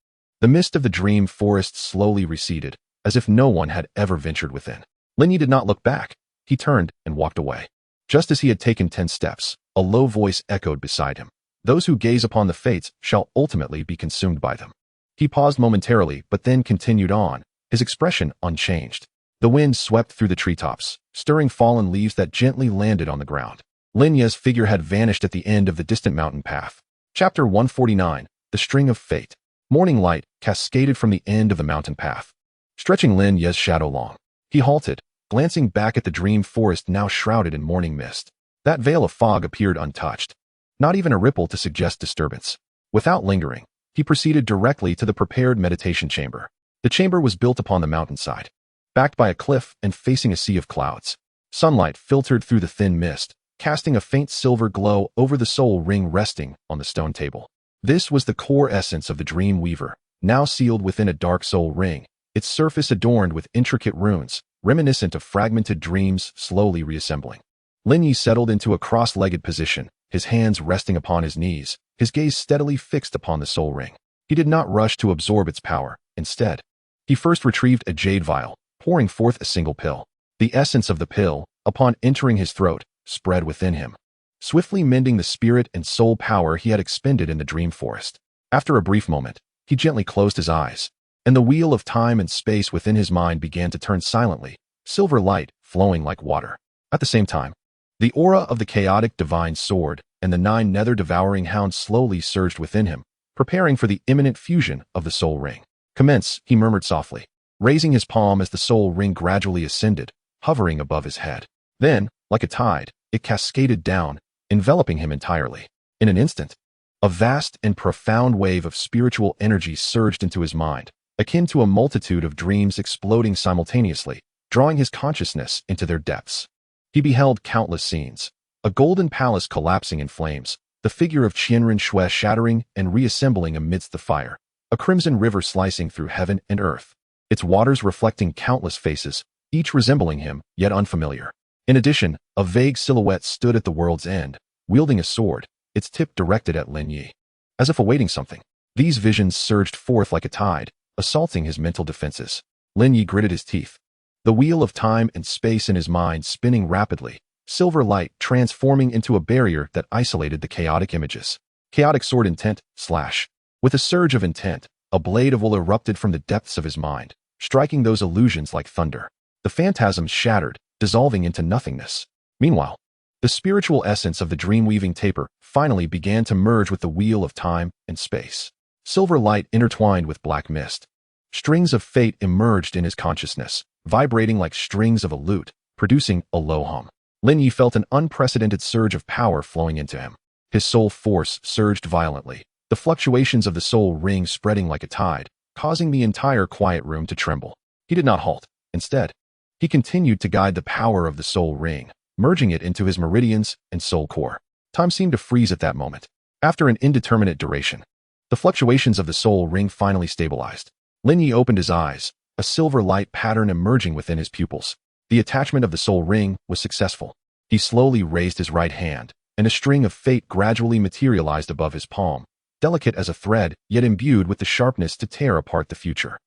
the mist of the dream forest slowly receded, as if no one had ever ventured within. Lin Ye did not look back. He turned and walked away. Just as he had taken 10 steps, a low voice echoed beside him. Those who gaze upon the fates shall ultimately be consumed by them. He paused momentarily, but then continued on, his expression unchanged. The wind swept through the treetops, stirring fallen leaves that gently landed on the ground. Lin Ye's figure had vanished at the end of the distant mountain path. Chapter 149, The String of Fate. Morning light cascaded from the end of the mountain path, stretching Lin Ye's shadow long. He halted, glancing back at the dream forest now shrouded in morning mist. That veil of fog appeared untouched, not even a ripple to suggest disturbance. Without lingering, he proceeded directly to the prepared meditation chamber. The chamber was built upon the mountainside, backed by a cliff and facing a sea of clouds. Sunlight filtered through the thin mist, casting a faint silver glow over the soul ring resting on the stone table. This was the core essence of the dream weaver, now sealed within a dark soul ring, its surface adorned with intricate runes, reminiscent of fragmented dreams slowly reassembling. Lin Ye settled into a cross-legged position, his hands resting upon his knees, his gaze steadily fixed upon the soul ring. He did not rush to absorb its power. Instead, he first retrieved a jade vial, pouring forth a single pill. The essence of the pill, upon entering his throat, spread within him, swiftly mending the spirit and soul power he had expended in the dream forest. After a brief moment, he gently closed his eyes, and the wheel of time and space within his mind began to turn silently, silver light flowing like water. At the same time, the aura of the chaotic divine sword and the 9 nether devouring hounds slowly surged within him, preparing for the imminent fusion of the soul ring. Commence, he murmured softly, raising his palm as the soul ring gradually ascended, hovering above his head. Then, like a tide, it cascaded down, enveloping him entirely. In an instant, a vast and profound wave of spiritual energy surged into his mind, akin to a multitude of dreams exploding simultaneously, drawing his consciousness into their depths. He beheld countless scenes, a golden palace collapsing in flames, the figure of Qian Renxue shattering and reassembling amidst the fire, a crimson river slicing through heaven and earth, its waters reflecting countless faces, each resembling him, yet unfamiliar. In addition, a vague silhouette stood at the world's end, wielding a sword, its tip directed at Lin Ye. As if awaiting something, these visions surged forth like a tide, assaulting his mental defenses. Lin Ye gritted his teeth, the wheel of time and space in his mind spinning rapidly, silver light transforming into a barrier that isolated the chaotic images. Chaotic sword intent, slash. With a surge of intent, a blade of will erupted from the depths of his mind, striking those illusions like thunder. The phantasms shattered, dissolving into nothingness. Meanwhile, the spiritual essence of the dream-weaving taper finally began to merge with the wheel of time and space. Silver light intertwined with black mist. Strings of fate emerged in his consciousness, vibrating like strings of a lute, producing a low hum. Lin Ye felt an unprecedented surge of power flowing into him. His soul force surged violently, the fluctuations of the soul ring spreading like a tide, causing the entire quiet room to tremble. He did not halt. Instead, he continued to guide the power of the soul ring, merging it into his meridians and soul core. Time seemed to freeze at that moment. After an indeterminate duration, the fluctuations of the soul ring finally stabilized. Lin Ye opened his eyes, a silver light pattern emerging within his pupils. The attachment of the soul ring was successful. He slowly raised his right hand, and a string of fate gradually materialized above his palm, delicate as a thread, yet imbued with the sharpness to tear apart the future.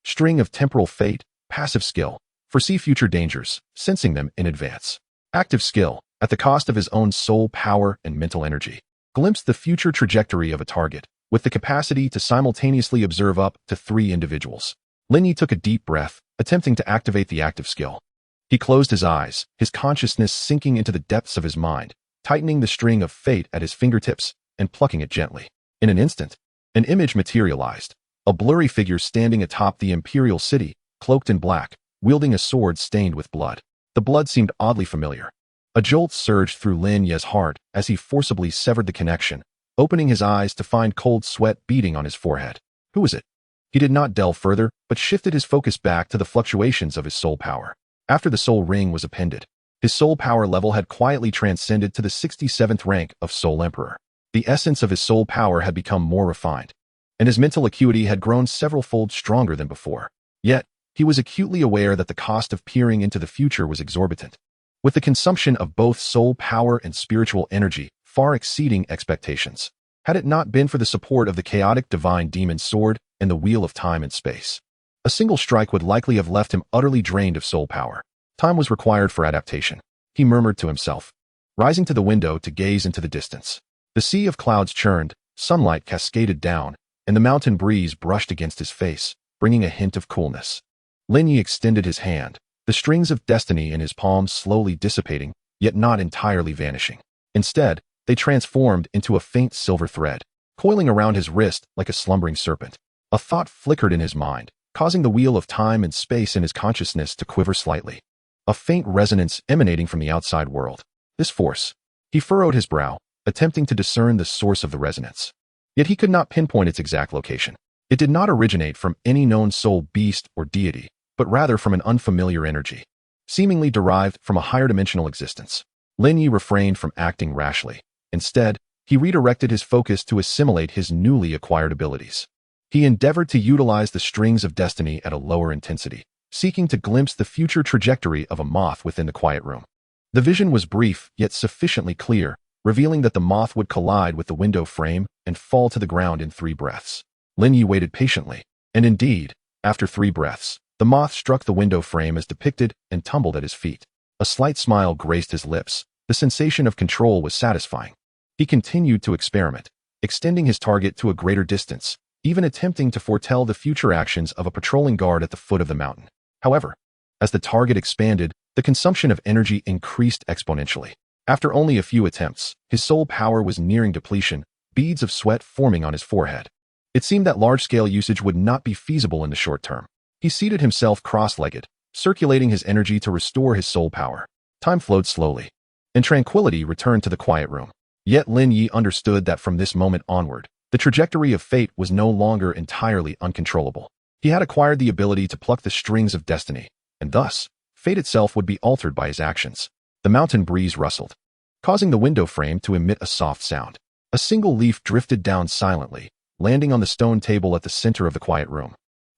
String of temporal fate, passive skill, foresee future dangers, sensing them in advance. Active skill, at the cost of his own soul power and mental energy. Glimpse the future trajectory of a target, with the capacity to simultaneously observe up to 3 individuals. Lin Ye took a deep breath, attempting to activate the active skill. He closed his eyes, his consciousness sinking into the depths of his mind, tightening the string of fate at his fingertips and plucking it gently. In an instant, an image materialized, a blurry figure standing atop the imperial city, cloaked in black, wielding a sword stained with blood. The blood seemed oddly familiar. A jolt surged through Lin Ye's heart as he forcibly severed the connection, opening his eyes to find cold sweat beading on his forehead. Who was it? He did not delve further, but shifted his focus back to the fluctuations of his soul power. After the soul ring was appended, his soul power level had quietly transcended to the 67th rank of Soul Emperor. The essence of his soul power had become more refined, and his mental acuity had grown several-fold stronger than before. Yet, he was acutely aware that the cost of peering into the future was exorbitant, with the consumption of both soul power and spiritual energy far exceeding expectations. Had it not been for the support of the chaotic divine demon sword and the wheel of time and space, a single strike would likely have left him utterly drained of soul power. Time was required for adaptation, he murmured to himself, rising to the window to gaze into the distance. The sea of clouds churned, sunlight cascaded down, and the mountain breeze brushed against his face, bringing a hint of coolness. Lin Ye extended his hand, the strings of destiny in his palms slowly dissipating, yet not entirely vanishing. Instead, they transformed into a faint silver thread, coiling around his wrist like a slumbering serpent. A thought flickered in his mind, causing the wheel of time and space in his consciousness to quiver slightly. A faint resonance emanating from the outside world. This force. He furrowed his brow, attempting to discern the source of the resonance. Yet he could not pinpoint its exact location. It did not originate from any known soul beast or deity, but rather from an unfamiliar energy, seemingly derived from a higher dimensional existence. Lin Ye refrained from acting rashly. Instead, he redirected his focus to assimilate his newly acquired abilities. He endeavored to utilize the strings of destiny at a lower intensity, seeking to glimpse the future trajectory of a moth within the quiet room. The vision was brief, yet sufficiently clear, revealing that the moth would collide with the window frame and fall to the ground in 3 breaths. Lin Ye waited patiently, and indeed, after 3 breaths, the moth struck the window frame as depicted and tumbled at his feet. A slight smile graced his lips. The sensation of control was satisfying. He continued to experiment, extending his target to a greater distance, even attempting to foretell the future actions of a patrolling guard at the foot of the mountain. However, as the target expanded, the consumption of energy increased exponentially. After only a few attempts, his soul power was nearing depletion, beads of sweat forming on his forehead. It seemed that large-scale usage would not be feasible in the short term. He seated himself cross-legged, circulating his energy to restore his soul power. Time flowed slowly, and tranquility returned to the quiet room. Yet Lin Ye understood that from this moment onward, the trajectory of fate was no longer entirely uncontrollable. He had acquired the ability to pluck the strings of destiny, and thus, fate itself would be altered by his actions. The mountain breeze rustled, causing the window frame to emit a soft sound. A single leaf drifted down silently, landing on the stone table at the center of the quiet room,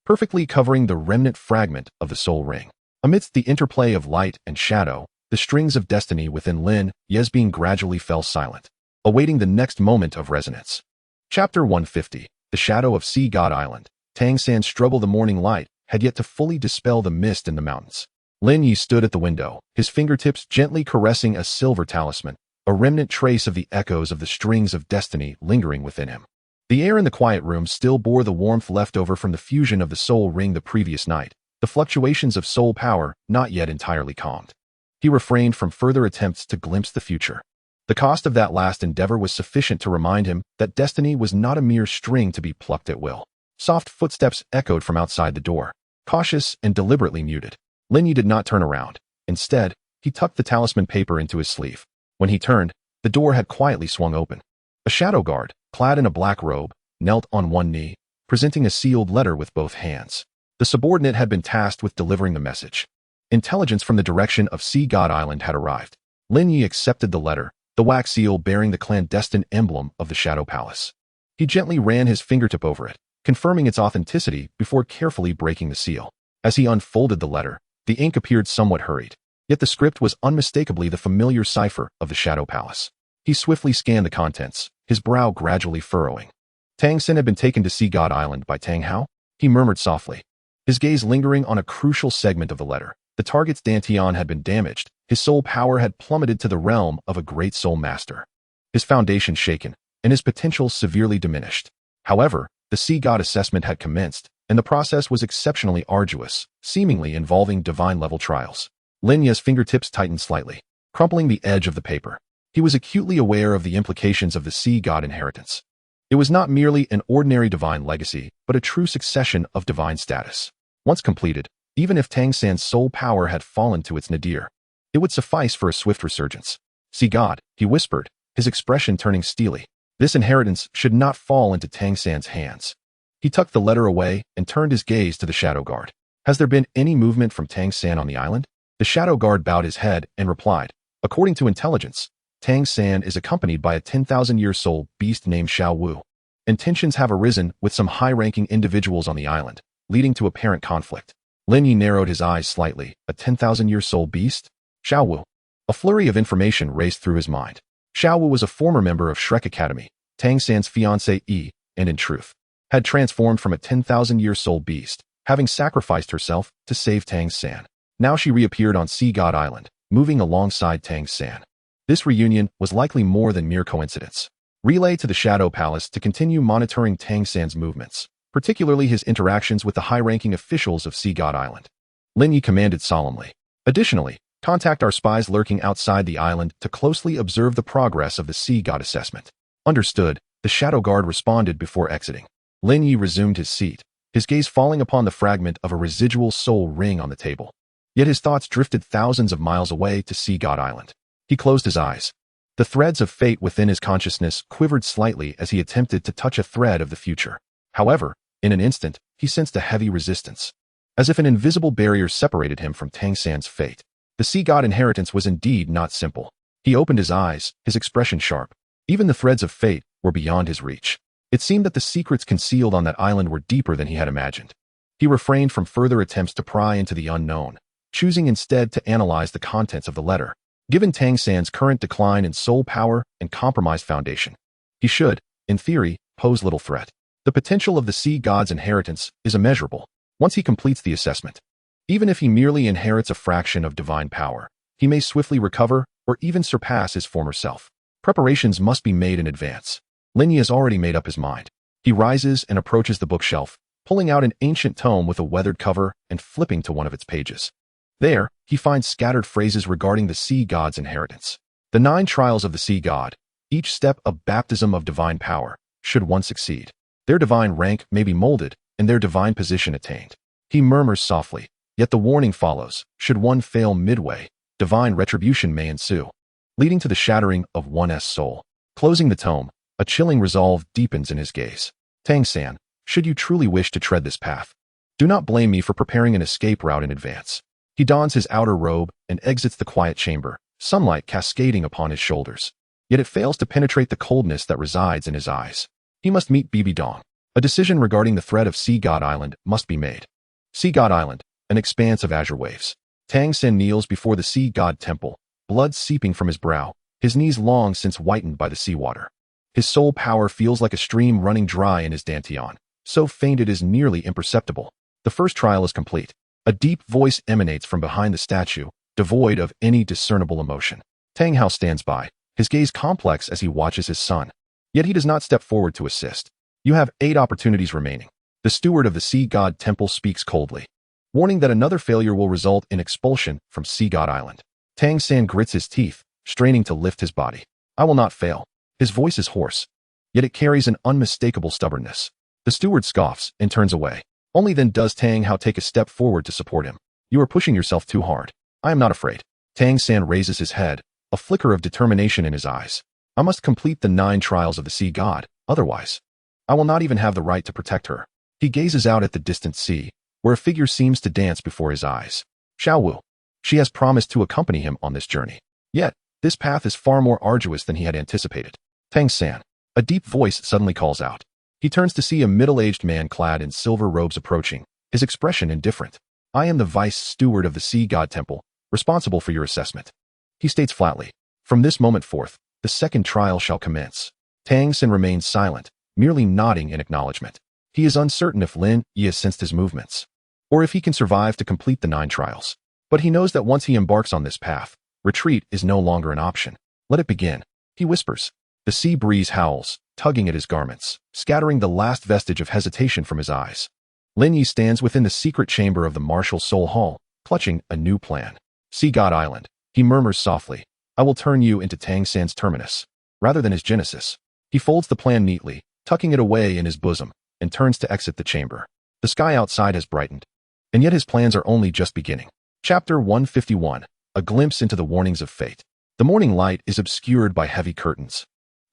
perfectly covering the remnant fragment of the soul ring. Amidst the interplay of light and shadow, the strings of destiny within Lin Ye's being gradually fell silent, awaiting the next moment of resonance. Chapter 150. The Shadow of Sea God Island. Tang San struggled. The morning light had yet to fully dispel the mist in the mountains. Lin Ye stood at the window, his fingertips gently caressing a silver talisman, a remnant trace of the echoes of the strings of destiny lingering within him. The air in the quiet room still bore the warmth left over from the fusion of the soul ring the previous night, the fluctuations of soul power not yet entirely calmed. He refrained from further attempts to glimpse the future. The cost of that last endeavor was sufficient to remind him that destiny was not a mere string to be plucked at will. Soft footsteps echoed from outside the door, cautious and deliberately muted. Lin Ye did not turn around. Instead, he tucked the talisman paper into his sleeve. When he turned, the door had quietly swung open. A shadow guard, clad in a black robe, knelt on one knee, presenting a sealed letter with both hands. The subordinate had been tasked with delivering the message. Intelligence from the direction of Sea God Island had arrived. Lin Ye accepted the letter, the wax seal bearing the clandestine emblem of the Shadow Palace. He gently ran his fingertip over it, confirming its authenticity before carefully breaking the seal. As he unfolded the letter, the ink appeared somewhat hurried, yet the script was unmistakably the familiar cipher of the Shadow Palace. He swiftly scanned the contents, his brow gradually furrowing. Tang San had been taken to Sea God Island by Tang Hao? He murmured softly, his gaze lingering on a crucial segment of the letter. The target's Dantian had been damaged. His soul power had plummeted to the realm of a great soul master. His foundation shaken, and his potential severely diminished. However, the sea god assessment had commenced, and the process was exceptionally arduous, seemingly involving divine-level trials. Lin Ye's fingertips tightened slightly, crumpling the edge of the paper. He was acutely aware of the implications of the sea god inheritance. It was not merely an ordinary divine legacy, but a true succession of divine status. Once completed, even if Tang San's soul power had fallen to its nadir, it would suffice for a swift resurgence. "See God," he whispered, his expression turning steely. This inheritance should not fall into Tang San's hands. He tucked the letter away and turned his gaze to the Shadow Guard. Has there been any movement from Tang San on the island? The Shadow Guard bowed his head and replied, according to intelligence, Tang San is accompanied by a 10,000-year-old beast named Xiao Wu. Tensions have arisen with some high-ranking individuals on the island, leading to apparent conflict. Lin Ye narrowed his eyes slightly. A 10,000-year-old beast? Xiao Wu. A flurry of information raced through his mind. Xiao Wu was a former member of Shrek Academy, Tang San's fiancée, and in truth, had transformed from a 10,000-year-old beast, having sacrificed herself to save Tang San. Now she reappeared on Sea God Island, moving alongside Tang San. This reunion was likely more than mere coincidence. Relay to the Shadow Palace to continue monitoring Tang San's movements, particularly his interactions with the high-ranking officials of Sea God Island. Lin Ye commanded solemnly. Additionally, contact our spies lurking outside the island to closely observe the progress of the Sea God assessment. Understood, the Shadow Guard responded before exiting. Lin Ye resumed his seat, his gaze falling upon the fragment of a residual soul ring on the table. Yet his thoughts drifted thousands of miles away to Sea God Island. He closed his eyes. The threads of fate within his consciousness quivered slightly as he attempted to touch a thread of the future. However, in an instant, he sensed a heavy resistance. As if an invisible barrier separated him from Tang San's fate. The Sea God inheritance was indeed not simple. He opened his eyes, his expression sharp. Even the threads of fate were beyond his reach. It seemed that the secrets concealed on that island were deeper than he had imagined. He refrained from further attempts to pry into the unknown, choosing instead to analyze the contents of the letter. Given Tang San's current decline in soul power and compromised foundation, he should, in theory, pose little threat. The potential of the Sea God's inheritance is immeasurable once he completes the assessment. Even if he merely inherits a fraction of divine power, he may swiftly recover or even surpass his former self. Preparations must be made in advance. Lin Ye has already made up his mind. He rises and approaches the bookshelf, pulling out an ancient tome with a weathered cover and flipping to one of its pages. There, he finds scattered phrases regarding the Sea God's inheritance. The 9 trials of the Sea God, each step a baptism of divine power, should one succeed. Their divine rank may be molded and their divine position attained. He murmurs softly, yet the warning follows. Should one fail midway, divine retribution may ensue, leading to the shattering of one's soul. Closing the tome, a chilling resolve deepens in his gaze. Tang San, should you truly wish to tread this path, do not blame me for preparing an escape route in advance. He dons his outer robe and exits the quiet chamber, sunlight cascading upon his shoulders. Yet it fails to penetrate the coldness that resides in his eyes. He must meet Bibi Dong. A decision regarding the threat of Sea God Island must be made. Sea God Island, an expanse of azure waves. Tang San kneels before the Sea God Temple, blood seeping from his brow, his knees long since whitened by the seawater. His soul power feels like a stream running dry in his dantian, so faint it is nearly imperceptible. The first trial is complete. A deep voice emanates from behind the statue, devoid of any discernible emotion. Tang Hao stands by, his gaze complex as he watches his son. Yet he does not step forward to assist. You have 8 opportunities remaining. The steward of the Sea God Temple speaks coldly, warning that another failure will result in expulsion from Sea God Island. Tang San grits his teeth, straining to lift his body. I will not fail. His voice is hoarse, yet it carries an unmistakable stubbornness. The steward scoffs and turns away. Only then does Tang Hao take a step forward to support him. You are pushing yourself too hard. I am not afraid. Tang San raises his head, a flicker of determination in his eyes. I must complete the 9 trials of the Sea God, otherwise I will not even have the right to protect her. He gazes out at the distant sea, where a figure seems to dance before his eyes. Xiao Wu. She has promised to accompany him on this journey. Yet, this path is far more arduous than he had anticipated. Tang San. A deep voice suddenly calls out. He turns to see a middle-aged man clad in silver robes approaching, his expression indifferent. I am the vice steward of the Sea God Temple, responsible for your assessment. He states flatly. From this moment forth, the second trial shall commence. Tang San remains silent, merely nodding in acknowledgement. He is uncertain if Lin Ye has sensed his movements, or if he can survive to complete the 9 trials. But he knows that once he embarks on this path, retreat is no longer an option. Let it begin, he whispers. The sea breeze howls, tugging at his garments, scattering the last vestige of hesitation from his eyes. Lin Ye stands within the secret chamber of the Martial Soul Hall, clutching a new plan. Sea God Island, he murmurs softly. I will turn you into Tang San's terminus, rather than his genesis. He folds the plan neatly, tucking it away in his bosom, and turns to exit the chamber. The sky outside has brightened, and yet his plans are only just beginning. Chapter 151, A Glimpse into the Warnings of Fate. The morning light is obscured by heavy curtains.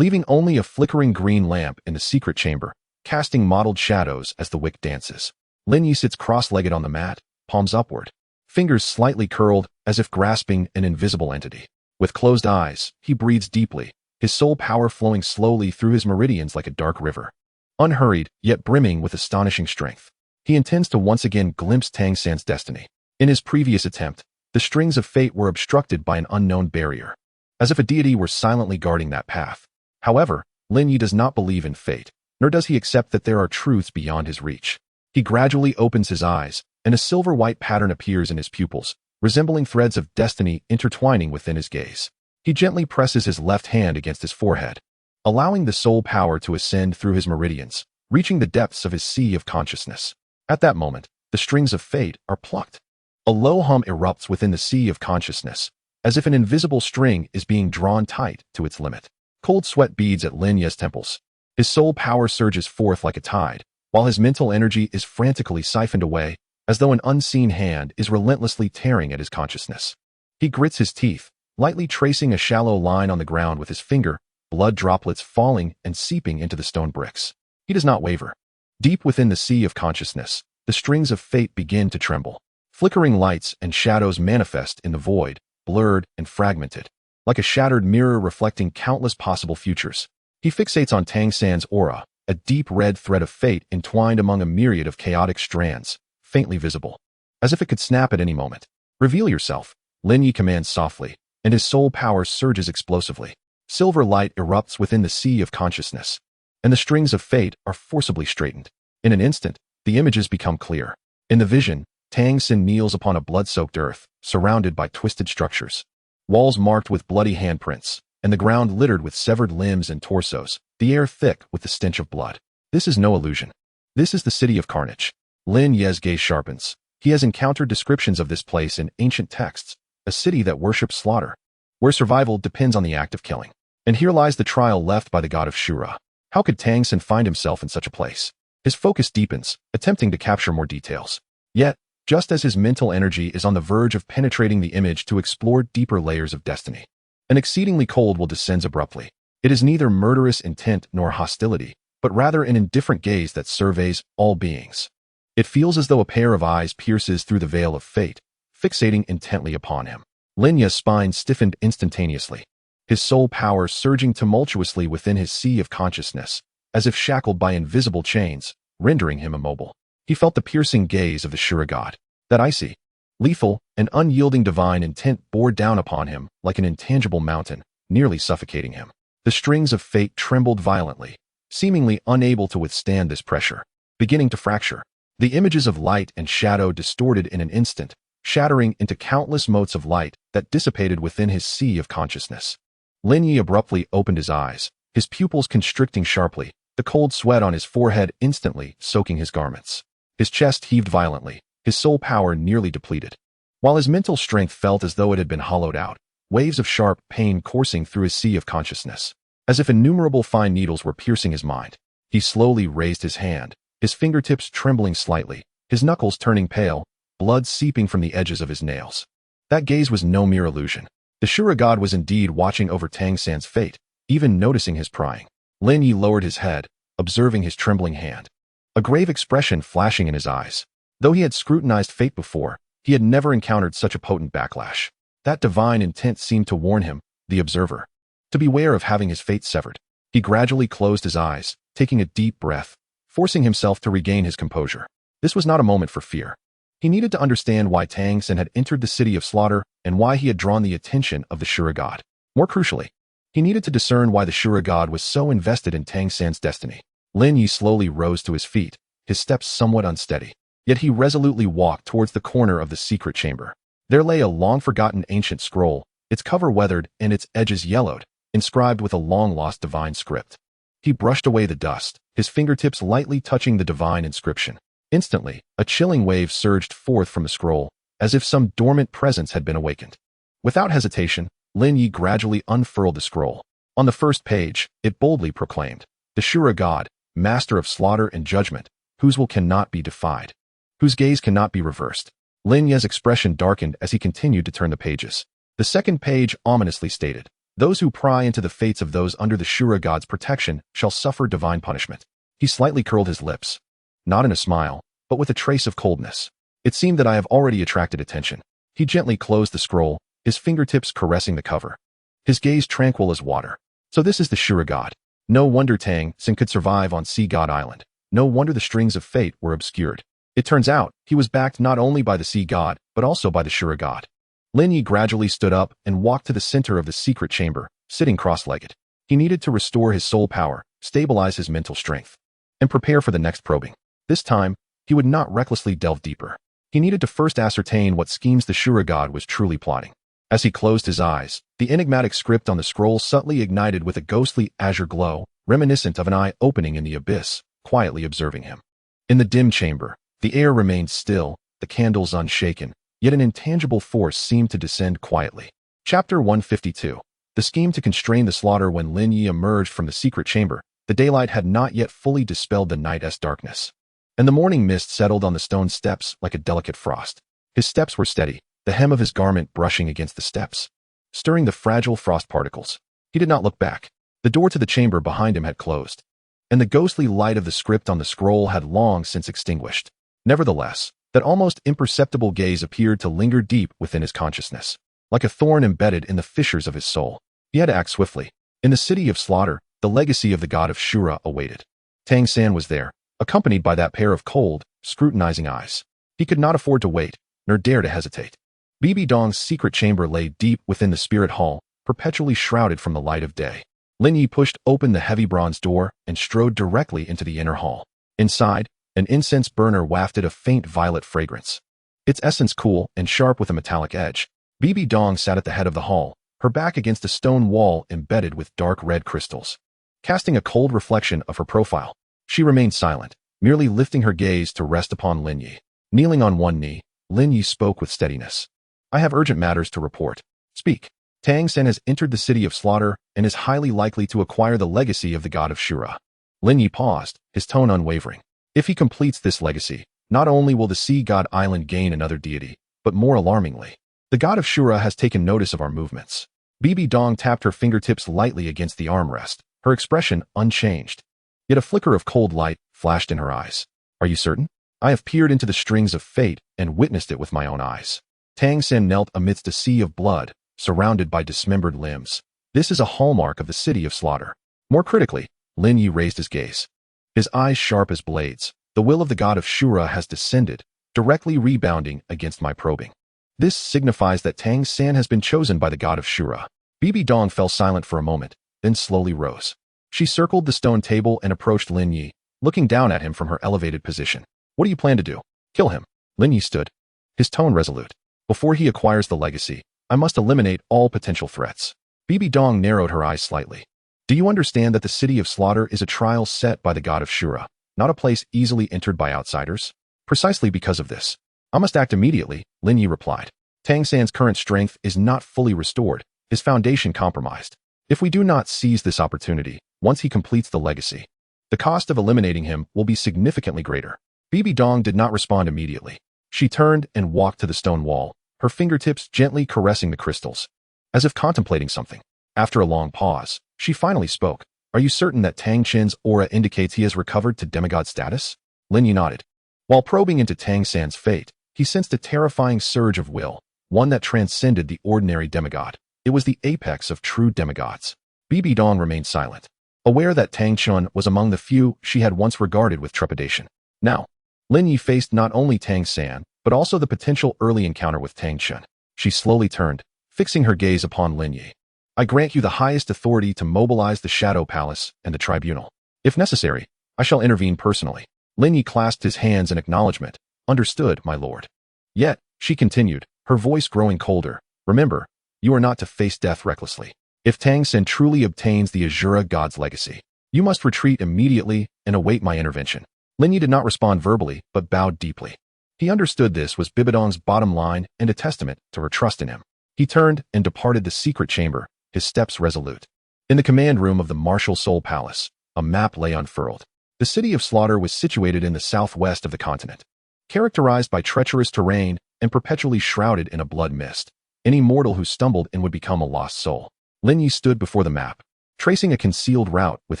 leaving only a flickering green lamp in the secret chamber, casting mottled shadows as the wick dances. Lin Ye sits cross-legged on the mat, palms upward, fingers slightly curled as if grasping an invisible entity. With closed eyes, he breathes deeply, his soul power flowing slowly through his meridians like a dark river. Unhurried, yet brimming with astonishing strength, he intends to once again glimpse Tang San's destiny. In his previous attempt, the strings of fate were obstructed by an unknown barrier, as if a deity were silently guarding that path. However, Lin Ye does not believe in fate, nor does he accept that there are truths beyond his reach. He gradually opens his eyes, and a silver-white pattern appears in his pupils, resembling threads of destiny intertwining within his gaze. He gently presses his left hand against his forehead, allowing the soul power to ascend through his meridians, reaching the depths of his sea of consciousness. At that moment, the strings of fate are plucked. A low hum erupts within the sea of consciousness, as if an invisible string is being drawn tight to its limit. Cold sweat beads at Lin Ye's temples. His soul power surges forth like a tide, while his mental energy is frantically siphoned away, as though an unseen hand is relentlessly tearing at his consciousness. He grits his teeth, lightly tracing a shallow line on the ground with his finger, blood droplets falling and seeping into the stone bricks. He does not waver. Deep within the sea of consciousness, the strings of fate begin to tremble. Flickering lights and shadows manifest in the void, blurred and fragmented, like a shattered mirror reflecting countless possible futures. He fixates on Tang San's aura, a deep red thread of fate entwined among a myriad of chaotic strands, faintly visible, as if it could snap at any moment. Reveal yourself, Lin Ye commands softly, and his soul power surges explosively. Silver light erupts within the sea of consciousness, and the strings of fate are forcibly straightened. In an instant, the images become clear. In the vision, Tang San kneels upon a blood-soaked earth, surrounded by twisted structures. Walls marked with bloody handprints, and the ground littered with severed limbs and torsos, the air thick with the stench of blood. This is no illusion. This is the city of carnage. Lin Ye's gaze sharpens. He has encountered descriptions of this place in ancient texts, a city that worships slaughter, where survival depends on the act of killing. And here lies the trial left by the god of Shura. How could Tang San find himself in such a place? His focus deepens, attempting to capture more details. Yet, just as his mental energy is on the verge of penetrating the image to explore deeper layers of destiny, an exceedingly cold will descends abruptly. It is neither murderous intent nor hostility, but rather an indifferent gaze that surveys all beings. It feels as though a pair of eyes pierces through the veil of fate, fixating intently upon him. Lin Ye's spine stiffened instantaneously, his soul power surging tumultuously within his sea of consciousness, as if shackled by invisible chains, rendering him immobile. He felt the piercing gaze of the Shura god. That icy, lethal, and unyielding divine intent bore down upon him like an intangible mountain, nearly suffocating him. The strings of fate trembled violently, seemingly unable to withstand this pressure, beginning to fracture. The images of light and shadow distorted in an instant, shattering into countless motes of light that dissipated within his sea of consciousness. Lin Ye abruptly opened his eyes, his pupils constricting sharply, the cold sweat on his forehead instantly soaking his garments. His chest heaved violently, his soul power nearly depleted. While his mental strength felt as though it had been hollowed out, waves of sharp pain coursing through his sea of consciousness, as if innumerable fine needles were piercing his mind. He slowly raised his hand, his fingertips trembling slightly, his knuckles turning pale, blood seeping from the edges of his nails. That gaze was no mere illusion. The Shura god was indeed watching over Tang San's fate, even noticing his prying. Lin Ye lowered his head, observing his trembling hand, a grave expression flashing in his eyes. Though he had scrutinized fate before, he had never encountered such a potent backlash. That divine intent seemed to warn him, the observer, to beware of having his fate severed. He gradually closed his eyes, taking a deep breath, forcing himself to regain his composure. This was not a moment for fear. He needed to understand why Tang San had entered the city of slaughter and why he had drawn the attention of the Shura god. More crucially, he needed to discern why the Shura god was so invested in Tang San's destiny. Lin Ye slowly rose to his feet, his steps somewhat unsteady. Yet he resolutely walked towards the corner of the secret chamber. There lay a long-forgotten ancient scroll, its cover weathered and its edges yellowed, inscribed with a long-lost divine script. He brushed away the dust, his fingertips lightly touching the divine inscription. Instantly, a chilling wave surged forth from the scroll, as if some dormant presence had been awakened. Without hesitation, Lin Ye gradually unfurled the scroll. On the first page, it boldly proclaimed, "The Shura god, master of slaughter and judgment, whose will cannot be defied, whose gaze cannot be reversed." Lin Ye's expression darkened as he continued to turn the pages. The second page ominously stated, Those who pry into the fates of those under the Shura god's protection shall suffer divine punishment. He slightly curled his lips, not in a smile, but with a trace of coldness. It seemed that I have already attracted attention. He gently closed the scroll, his fingertips caressing the cover. His gaze tranquil as water. So this is the Shura god. No wonder Tang San could survive on Sea God Island. No wonder the strings of fate were obscured. It turns out, he was backed not only by the sea god, but also by the Shura god. Lin Ye gradually stood up and walked to the center of the secret chamber, sitting cross-legged. He needed to restore his soul power, stabilize his mental strength, and prepare for the next probing. This time, he would not recklessly delve deeper. He needed to first ascertain what schemes the Shura god was truly plotting. As he closed his eyes, the enigmatic script on the scroll subtly ignited with a ghostly azure glow, reminiscent of an eye opening in the abyss, quietly observing him. In the dim chamber, the air remained still, the candles unshaken, yet an intangible force seemed to descend quietly. Chapter 152. The scheme to constrain the slaughter. When Lin Ye emerged from the secret chamber, the daylight had not yet fully dispelled the night's darkness, and the morning mist settled on the stone steps like a delicate frost. His steps were steady, the hem of his garment brushing against the steps, stirring the fragile frost particles. He did not look back. The door to the chamber behind him had closed, and the ghostly light of the script on the scroll had long since extinguished. Nevertheless, that almost imperceptible gaze appeared to linger deep within his consciousness, like a thorn embedded in the fissures of his soul. He had to act swiftly. In the city of slaughter, the legacy of the god of Shura awaited. Tang San was there, accompanied by that pair of cold, scrutinizing eyes. He could not afford to wait, nor dare to hesitate. Bibi Dong's secret chamber lay deep within the spirit hall, perpetually shrouded from the light of day. Lin Ye pushed open the heavy bronze door and strode directly into the inner hall. Inside, an incense burner wafted a faint violet fragrance, its essence cool and sharp with a metallic edge. Bibi Dong sat at the head of the hall, her back against a stone wall embedded with dark red crystals, casting a cold reflection of her profile. She remained silent, merely lifting her gaze to rest upon Lin Ye. Kneeling on one knee, Lin Ye spoke with steadiness. I have urgent matters to report. Speak. Tang San has entered the city of slaughter and is highly likely to acquire the legacy of the god of Shura. Lin Ye paused, his tone unwavering. If he completes this legacy, not only will the Sea God Island gain another deity, but more alarmingly, the god of Shura has taken notice of our movements. Bibi Dong tapped her fingertips lightly against the armrest, her expression unchanged. Yet a flicker of cold light flashed in her eyes. Are you certain? I have peered into the strings of fate and witnessed it with my own eyes. Tang San knelt amidst a sea of blood, surrounded by dismembered limbs. This is a hallmark of the city of slaughter. More critically, Lin Ye raised his gaze. His eyes sharp as blades. The will of the god of Shura has descended, directly rebounding against my probing. This signifies that Tang San has been chosen by the god of Shura. Bibi Dong fell silent for a moment, then slowly rose. She circled the stone table and approached Lin Ye, looking down at him from her elevated position. What do you plan to do? Kill him. Lin Ye stood, his tone resolute. Before he acquires the legacy, I must eliminate all potential threats. Bibi Dong narrowed her eyes slightly. Do you understand that the city of slaughter is a trial set by the god of Shura, not a place easily entered by outsiders? Precisely because of this, I must act immediately, Lin Ye replied. Tang San's current strength is not fully restored, his foundation compromised. If we do not seize this opportunity, once he completes the legacy, the cost of eliminating him will be significantly greater. Bibi Dong did not respond immediately. She turned and walked to the stone wall, her fingertips gently caressing the crystals, as if contemplating something. After a long pause, she finally spoke. Are you certain that Tang Chen's aura indicates he has recovered to demigod status? Lin Ye nodded. While probing into Tang San's fate, he sensed a terrifying surge of will, one that transcended the ordinary demigod. It was the apex of true demigods. Bibi Dong remained silent, aware that Tang Chun was among the few she had once regarded with trepidation. Now, Lin Ye faced not only Tang San, but also the potential early encounter with Tang Chun. She slowly turned, fixing her gaze upon Lin Ye. I grant you the highest authority to mobilize the Shadow Palace and the Tribunal. If necessary, I shall intervene personally. Lin Ye clasped his hands in acknowledgement. Understood, my lord. Yet, she continued, her voice growing colder, remember, you are not to face death recklessly. If Tang San truly obtains the Azura god's legacy, you must retreat immediately and await my intervention. Lin Ye did not respond verbally, but bowed deeply. He understood this was Bibi Dong's bottom line and a testament to her trust in him. He turned and departed the secret chamber, his steps resolute. In the command room of the Martial Soul Palace, a map lay unfurled. The city of slaughter was situated in the southwest of the continent, characterized by treacherous terrain and perpetually shrouded in a blood mist. Any mortal who stumbled in would become a lost soul. Lin Ye stood before the map, tracing a concealed route with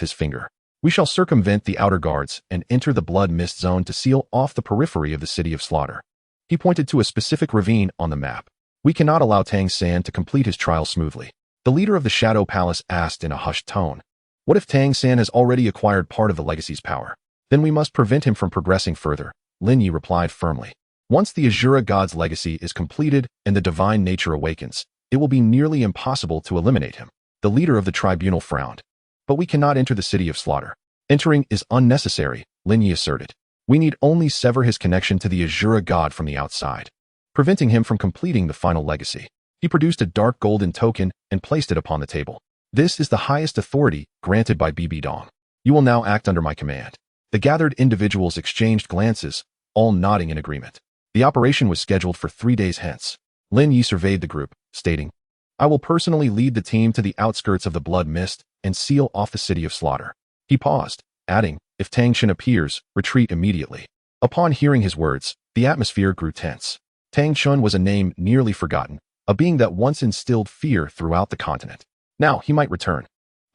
his finger. We shall circumvent the outer guards and enter the blood mist zone to seal off the periphery of the city of slaughter. He pointed to a specific ravine on the map. We cannot allow Tang San to complete his trial smoothly. The leader of the Shadow Palace asked in a hushed tone. What if Tang San has already acquired part of the legacy's power? Then we must prevent him from progressing further, Lin Ye replied firmly. Once the Azura God's legacy is completed and the divine nature awakens, it will be nearly impossible to eliminate him. The leader of the tribunal frowned. But we cannot enter the city of slaughter. Entering is unnecessary, Lin Ye asserted. We need only sever his connection to the Azura God from the outside, preventing him from completing the final legacy. He produced a dark golden token and placed it upon the table. This is the highest authority granted by Bibi Dong. You will now act under my command. The gathered individuals exchanged glances, all nodding in agreement. The operation was scheduled for 3 days hence. Lin Ye surveyed the group, stating, I will personally lead the team to the outskirts of the blood mist and seal off the city of slaughter. He paused, adding, if Tang Chen appears, retreat immediately. Upon hearing his words, the atmosphere grew tense. Tang Chen was a name nearly forgotten, a being that once instilled fear throughout the continent. Now he might return.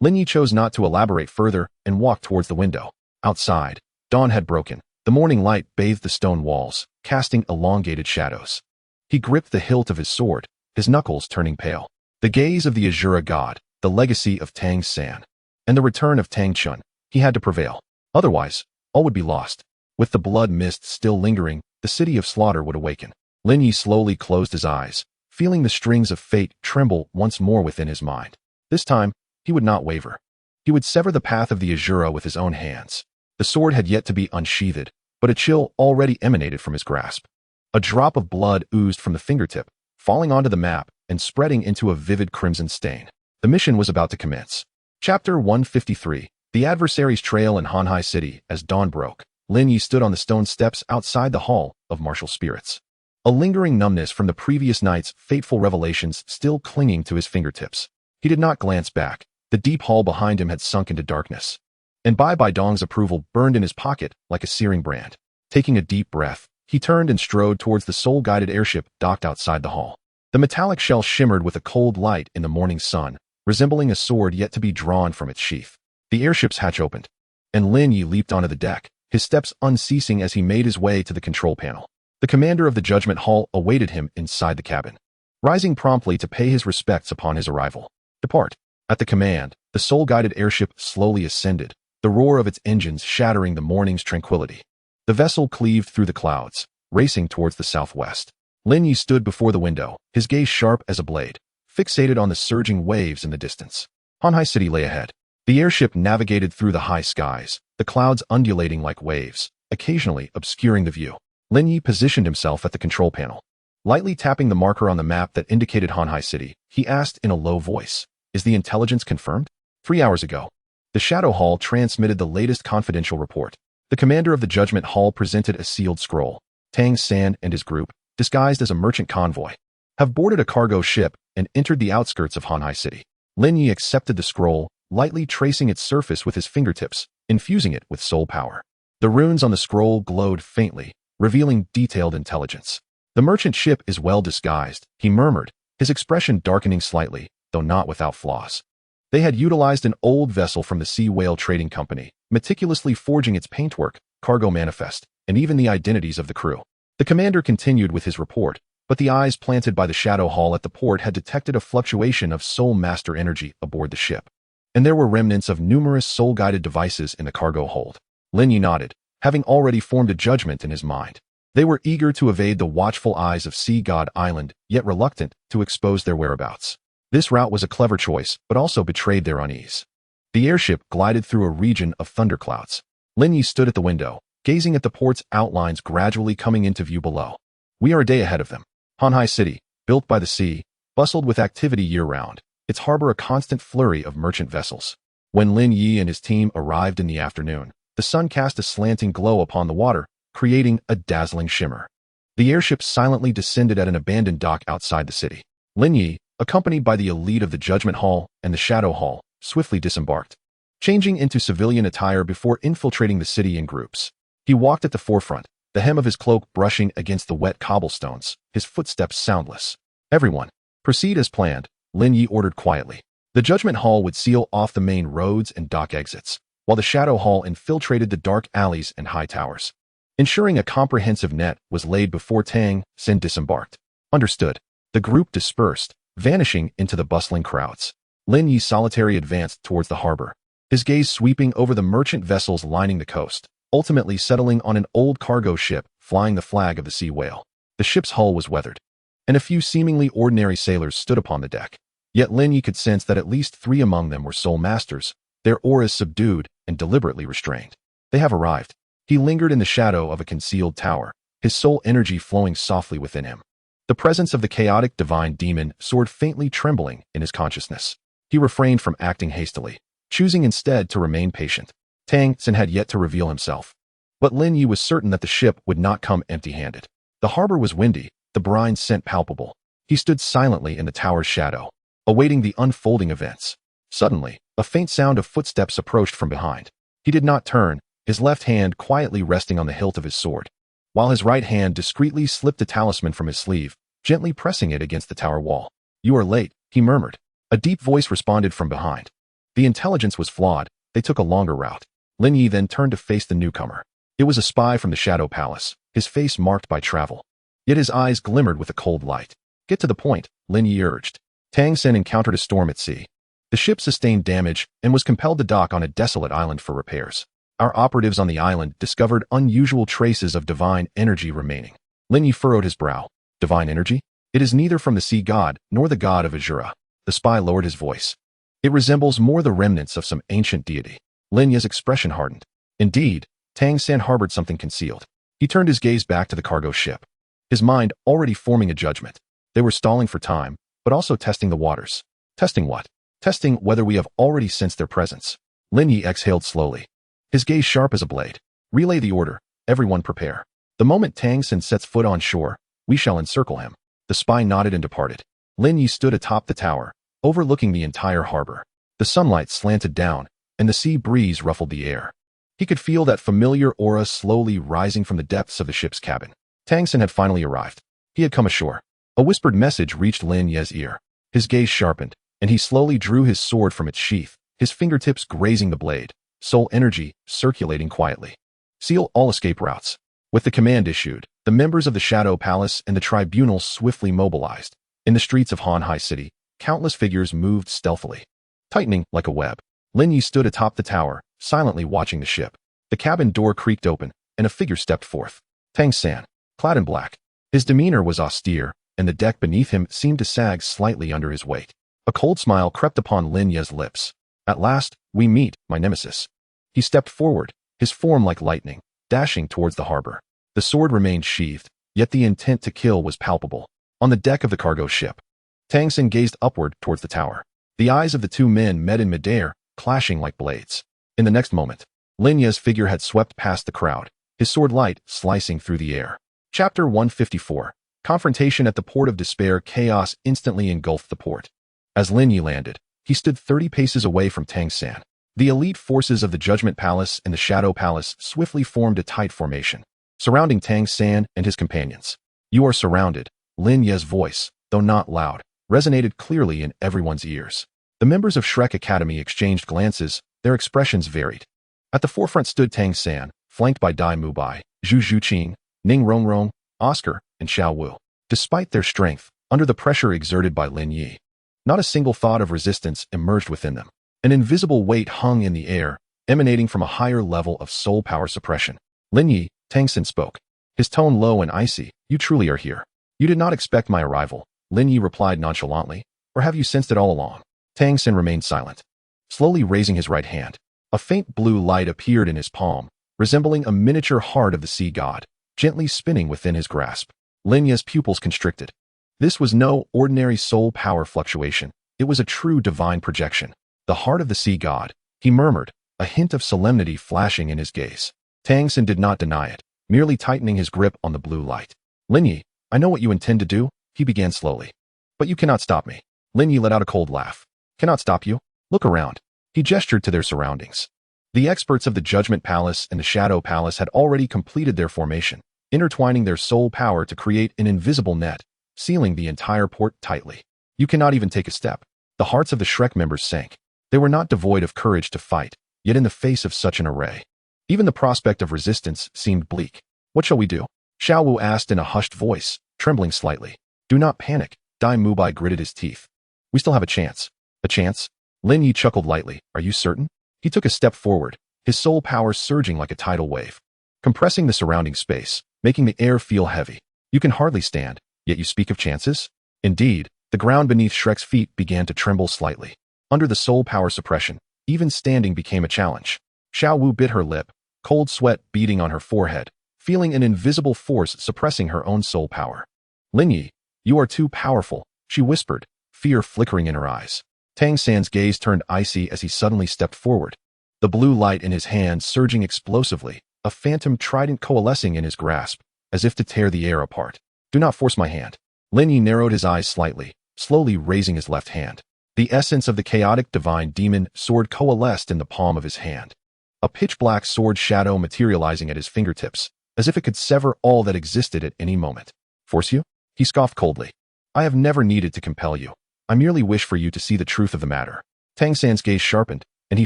Lin Ye chose not to elaborate further and walked towards the window. Outside, dawn had broken. The morning light bathed the stone walls, casting elongated shadows. He gripped the hilt of his sword, his knuckles turning pale. The gaze of the Azura God, the legacy of Tang San, and the return of Tang Chen, he had to prevail. Otherwise, all would be lost. With the blood mist still lingering, the city of slaughter would awaken. Lin Ye slowly closed his eyes, feeling the strings of fate tremble once more within his mind. This time, he would not waver. He would sever the path of the Azura with his own hands. The sword had yet to be unsheathed, but a chill already emanated from his grasp. A drop of blood oozed from the fingertip, falling onto the map and spreading into a vivid crimson stain. The mission was about to commence. Chapter 153. The Adversary's Trail in Hanhai City. As dawn broke, Lin Ye stood on the stone steps outside the Hall of Martial Spirits. A lingering numbness from the previous night's fateful revelations still clinging to his fingertips. He did not glance back. The deep hall behind him had sunk into darkness, and Bibi Dong's approval burned in his pocket like a searing brand. Taking a deep breath, he turned and strode towards the soul-guided airship docked outside the hall. The metallic shell shimmered with a cold light in the morning sun, resembling a sword yet to be drawn from its sheath. The airship's hatch opened, and Lin Ye leaped onto the deck, his steps unceasing as he made his way to the control panel. The commander of the Judgment Hall awaited him inside the cabin, rising promptly to pay his respects upon his arrival. Depart. At the command, the soul-guided airship slowly ascended, the roar of its engines shattering the morning's tranquility. The vessel cleaved through the clouds, racing towards the southwest. Lin Ye stood before the window, his gaze sharp as a blade, fixated on the surging waves in the distance. Hanhai City lay ahead. The airship navigated through the high skies, the clouds undulating like waves, occasionally obscuring the view. Lin Ye positioned himself at the control panel. Lightly tapping the marker on the map that indicated Hanhai City, he asked in a low voice, Is the intelligence confirmed? 3 hours ago, the Shadow Hall transmitted the latest confidential report. The commander of the Judgment Hall presented a sealed scroll. Tang San and his group, disguised as a merchant convoy, have boarded a cargo ship and entered the outskirts of Hanhai City. Lin Ye accepted the scroll, lightly tracing its surface with his fingertips, infusing it with soul power. The runes on the scroll glowed faintly, revealing detailed intelligence. The merchant ship is well disguised, he murmured, his expression darkening slightly, though not without flaws. They had utilized an old vessel from the Sea Whale Trading Company, meticulously forging its paintwork, cargo manifest, and even the identities of the crew. The commander continued with his report, but the eyes planted by the Shadow Hall at the port had detected a fluctuation of soul master energy aboard the ship, and there were remnants of numerous soul-guided devices in the cargo hold. Lin Ye nodded, having already formed a judgment in his mind. They were eager to evade the watchful eyes of Sea God Island, yet reluctant to expose their whereabouts. This route was a clever choice, but also betrayed their unease. The airship glided through a region of thunderclouds. Lin Ye stood at the window, gazing at the port's outlines gradually coming into view below. We are a day ahead of them. Hanhai City, built by the sea, bustled with activity year-round, its harbor a constant flurry of merchant vessels. When Lin Ye and his team arrived in the afternoon, the sun cast a slanting glow upon the water, creating a dazzling shimmer. The airship silently descended at an abandoned dock outside the city. Lin Ye, accompanied by the elite of the Judgment Hall and the Shadow Hall, swiftly disembarked, changing into civilian attire before infiltrating the city in groups. He walked at the forefront, the hem of his cloak brushing against the wet cobblestones, his footsteps soundless. Everyone, proceed as planned, Lin Ye ordered quietly. The Judgment Hall would seal off the main roads and dock exits, while the Shadow Hall infiltrated the dark alleys and high towers, ensuring a comprehensive net was laid before Tang San disembarked. Understood. The group dispersed, vanishing into the bustling crowds. Lin Ye solitary advanced towards the harbor, his gaze sweeping over the merchant vessels lining the coast, ultimately settling on an old cargo ship flying the flag of the Sea Whale. The ship's hull was weathered, and a few seemingly ordinary sailors stood upon the deck. Yet Lin Ye could sense that at least 3 among them were soul masters, their auras subdued and deliberately restrained. They have arrived. He lingered in the shadow of a concealed tower, his soul energy flowing softly within him. The presence of the chaotic divine demon soared faintly trembling in his consciousness. He refrained from acting hastily, choosing instead to remain patient. Tang San had yet to reveal himself, but Lin Ye was certain that the ship would not come empty-handed. The harbor was windy, the brine scent palpable. He stood silently in the tower's shadow, awaiting the unfolding events. Suddenly, a faint sound of footsteps approached from behind. He did not turn, his left hand quietly resting on the hilt of his sword, while his right hand discreetly slipped a talisman from his sleeve, gently pressing it against the tower wall. "You are late," he murmured. A deep voice responded from behind. The intelligence was flawed, they took a longer route. Lin Ye then turned to face the newcomer. It was a spy from the Shadow Palace, his face marked by travel. Yet his eyes glimmered with a cold light. "Get to the point," Lin Ye urged. Tang San encountered a storm at sea. The ship sustained damage and was compelled to dock on a desolate island for repairs. Our operatives on the island discovered unusual traces of divine energy remaining. Lin Ye furrowed his brow. "Divine energy? It is neither from the sea god nor the god of Azura." The spy lowered his voice. "It resembles more the remnants of some ancient deity." Lin Ye's expression hardened. Indeed, Tang San harbored something concealed. He turned his gaze back to the cargo ship, his mind already forming a judgment. They were stalling for time, but also testing the waters. Testing what? Testing whether we have already sensed their presence. Lin Ye exhaled slowly, his gaze sharp as a blade. "Relay the order. Everyone prepare. The moment Tang San sets foot on shore, we shall encircle him." The spy nodded and departed. Lin Ye stood atop the tower, overlooking the entire harbor. The sunlight slanted down, and the sea breeze ruffled the air. He could feel that familiar aura slowly rising from the depths of the ship's cabin. Tang San had finally arrived. He had come ashore. A whispered message reached Lin Ye's ear. His gaze sharpened, and he slowly drew his sword from its sheath, his fingertips grazing the blade, soul energy circulating quietly. "Seal all escape routes." With the command issued, the members of the Shadow Palace and the tribunal swiftly mobilized. In the streets of Hanhai City, countless figures moved stealthily, tightening like a web. Lin Ye stood atop the tower, silently watching the ship. The cabin door creaked open, and a figure stepped forth. Tang San, clad in black. His demeanor was austere, and the deck beneath him seemed to sag slightly under his weight. A cold smile crept upon Lin Ye's lips. "At last, we meet, my nemesis." He stepped forward, his form like lightning, dashing towards the harbor. The sword remained sheathed, yet the intent to kill was palpable. On the deck of the cargo ship, Tang San gazed upward towards the tower. The eyes of the two men met in midair, clashing like blades. In the next moment, Lin Ye's figure had swept past the crowd, his sword light slicing through the air. Chapter 154. Confrontation at the Port of Despair. Chaos instantly engulfed the port. As Lin Ye landed, he stood 30 paces away from Tang San. The elite forces of the Judgment Palace and the Shadow Palace swiftly formed a tight formation, surrounding Tang San and his companions. "You are surrounded." Lin Ye's voice, though not loud, resonated clearly in everyone's ears. The members of Shrek Academy exchanged glances, their expressions varied. At the forefront stood Tang San, flanked by Dai Mubai, Zhu Zhuqing, Ning Rongrong, Oscar, and Xiao Wu. Despite their strength, under the pressure exerted by Lin Ye, not a single thought of resistance emerged within them. An invisible weight hung in the air, emanating from a higher level of soul power suppression. "Lin Ye," Tang San spoke, his tone low and icy. "You truly are here." "You did not expect my arrival," Lin Ye replied nonchalantly, "or have you sensed it all along?" Tang San remained silent, slowly raising his right hand. A faint blue light appeared in his palm, resembling a miniature heart of the sea god, gently spinning within his grasp. Lin Ye's pupils constricted. This was no ordinary soul power fluctuation. It was a true divine projection. "The heart of the sea god," he murmured, a hint of solemnity flashing in his gaze. Tang San did not deny it, merely tightening his grip on the blue light. "Lin Ye, I know what you intend to do," he began slowly. "But you cannot stop me." Lin Ye let out a cold laugh. "Cannot stop you? Look around." He gestured to their surroundings. The experts of the Judgment Palace and the Shadow Palace had already completed their formation, intertwining their soul power to create an invisible net, sealing the entire port tightly. "You cannot even take a step." The hearts of the Shrek members sank. They were not devoid of courage to fight, yet in the face of such an array, even the prospect of resistance seemed bleak. What shall we do? Xiao Wu asked in a hushed voice, trembling slightly. Do not panic, Dai Mubai gritted his teeth. We still have a chance. A chance? Lin Ye chuckled lightly. Are you certain? He took a step forward, his soul power surging like a tidal wave, compressing the surrounding space, making the air feel heavy. You can hardly stand, yet you speak of chances? Indeed, the ground beneath Shrek's feet began to tremble slightly. Under the soul power suppression, even standing became a challenge. Xiao Wu bit her lip, cold sweat beading on her forehead, feeling an invisible force suppressing her own soul power. Lin Ye, you are too powerful, she whispered, fear flickering in her eyes. Tang San's gaze turned icy as he suddenly stepped forward, the blue light in his hand surging explosively, a phantom trident coalescing in his grasp, as if to tear the air apart. Do not force my hand. Lin Ye narrowed his eyes slightly, slowly raising his left hand. The essence of the chaotic divine demon sword coalesced in the palm of his hand. A pitch-black sword shadow materializing at his fingertips, as if it could sever all that existed at any moment. Force you? He scoffed coldly. I have never needed to compel you. I merely wish for you to see the truth of the matter. Tang San's gaze sharpened, and he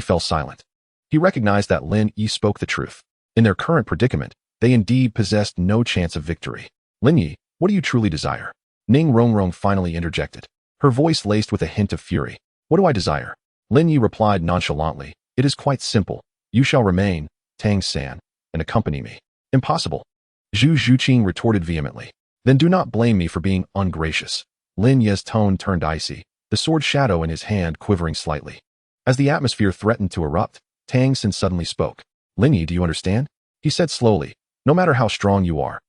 fell silent. He recognized that Lin Ye spoke the truth. In their current predicament, they indeed possessed no chance of victory. Lin Ye, what do you truly desire? Ning Rongrong finally interjected, her voice laced with a hint of fury. What do I desire? Lin Ye replied nonchalantly, it is quite simple. You shall remain, Tang San, and accompany me. Impossible. Zhu Zhuqing retorted vehemently. Then do not blame me for being ungracious. Lin Ye's tone turned icy, the sword shadow in his hand quivering slightly. As the atmosphere threatened to erupt, Tang San suddenly spoke. Lin Ye, do you understand? He said slowly, no matter how strong you are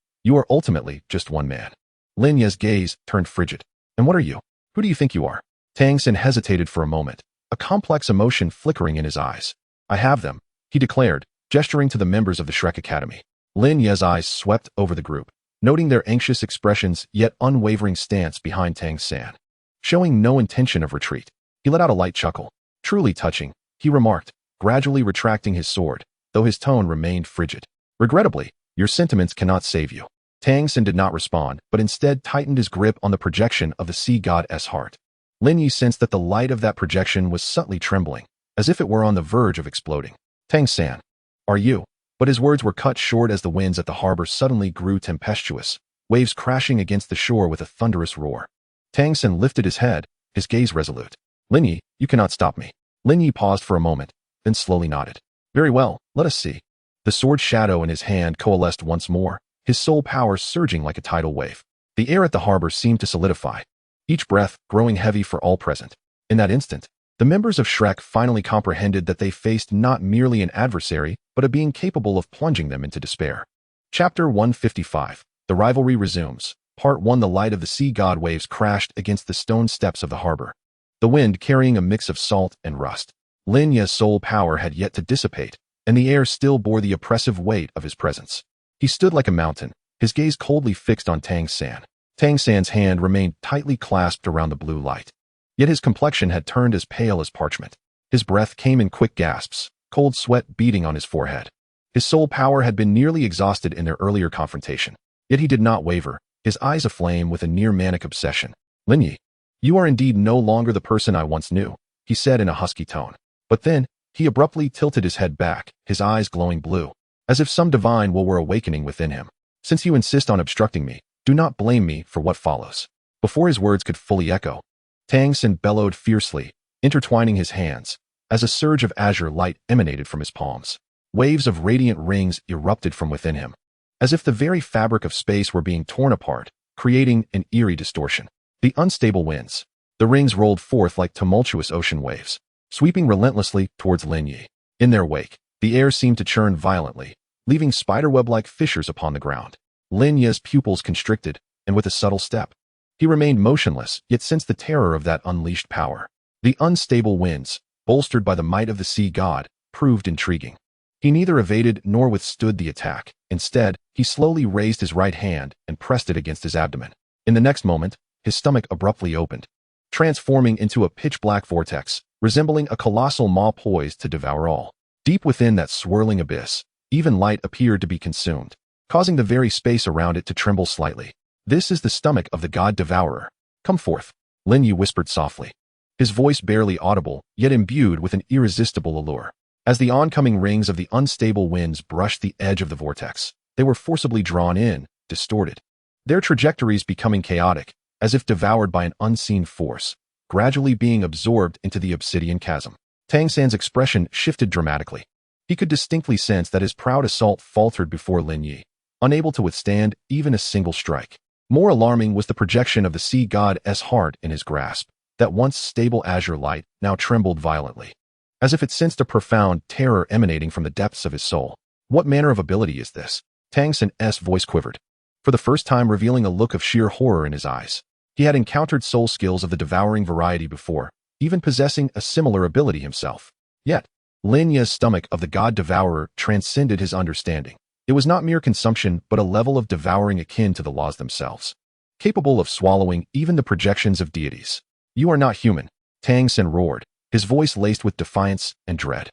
ultimately just one man. Lin Ye's gaze turned frigid. And what are you? Who do you think you are? Tang San hesitated for a moment, a complex emotion flickering in his eyes. I have them, he declared, gesturing to the members of the Shrek Academy. Lin Ye's eyes swept over the group, noting their anxious expressions yet unwavering stance behind Tang San. Showing no intention of retreat, he let out a light chuckle. Truly touching, he remarked, gradually retracting his sword, though his tone remained frigid. Regrettably, your sentiments cannot save you. Tang San did not respond, but instead tightened his grip on the projection of the sea god's heart. Lin Ye sensed that the light of that projection was subtly trembling, as if it were on the verge of exploding. Tang San, are you? But his words were cut short as the winds at the harbor suddenly grew tempestuous, waves crashing against the shore with a thunderous roar. Tang San lifted his head, his gaze resolute. Lin Ye, you cannot stop me. Lin Ye paused for a moment, then slowly nodded. Very well, let us see. The sword shadow in his hand coalesced once more, his soul power surging like a tidal wave. The air at the harbor seemed to solidify, each breath growing heavy for all present. In that instant, the members of Shrek finally comprehended that they faced not merely an adversary, but a being capable of plunging them into despair. Chapter 155. The rivalry resumes. Part 1. The light of the sea god waves crashed against the stone steps of the harbor, the wind carrying a mix of salt and rust. Lin Ye's soul power had yet to dissipate, and the air still bore the oppressive weight of his presence. He stood like a mountain, his gaze coldly fixed on Tang San. Tang San's hand remained tightly clasped around the blue light. Yet his complexion had turned as pale as parchment. His breath came in quick gasps, cold sweat beading on his forehead. His soul power had been nearly exhausted in their earlier confrontation. Yet he did not waver, his eyes aflame with a near-manic obsession. Lin Ye, you are indeed no longer the person I once knew, he said in a husky tone. But then, he abruptly tilted his head back, his eyes glowing blue, as if some divine will were awakening within him. Since you insist on obstructing me, do not blame me for what follows. Before his words could fully echo, Tang San bellowed fiercely, intertwining his hands, as a surge of azure light emanated from his palms. Waves of radiant rings erupted from within him, as if the very fabric of space were being torn apart, creating an eerie distortion. The unstable winds. The rings rolled forth like tumultuous ocean waves, sweeping relentlessly towards Lin Ye. In their wake, the air seemed to churn violently, leaving spiderweb-like fissures upon the ground. Lin Ye's pupils constricted, and with a subtle step, he remained motionless, yet sensed the terror of that unleashed power. The unstable winds, bolstered by the might of the sea god, proved intriguing. He neither evaded nor withstood the attack. Instead, he slowly raised his right hand and pressed it against his abdomen. In the next moment, his stomach abruptly opened, transforming into a pitch-black vortex, resembling a colossal maw poised to devour all. Deep within that swirling abyss, even light appeared to be consumed, causing the very space around it to tremble slightly. This is the stomach of the god devourer. Come forth, Lin Ye whispered softly. his voice barely audible, yet imbued with an irresistible allure. As the oncoming rings of the unstable winds brushed the edge of the vortex, they were forcibly drawn in, distorted. Their trajectories becoming chaotic, as if devoured by an unseen force, gradually being absorbed into the obsidian chasm. Tang San's expression shifted dramatically. He could distinctly sense that his proud assault faltered before Lin Ye, unable to withstand even a single strike. More alarming was the projection of the sea god's heart in his grasp. That once stable azure light now trembled violently, as if it sensed a profound terror emanating from the depths of his soul. What manner of ability is this? Tang San's voice quivered, for the first time revealing a look of sheer horror in his eyes. He had encountered soul skills of the devouring variety before, even possessing a similar ability himself. Yet, Lin Ye's stomach of the god devourer transcended his understanding. It was not mere consumption but a level of devouring akin to the laws themselves, capable of swallowing even the projections of deities. You are not human, Tang San roared, his voice laced with defiance and dread.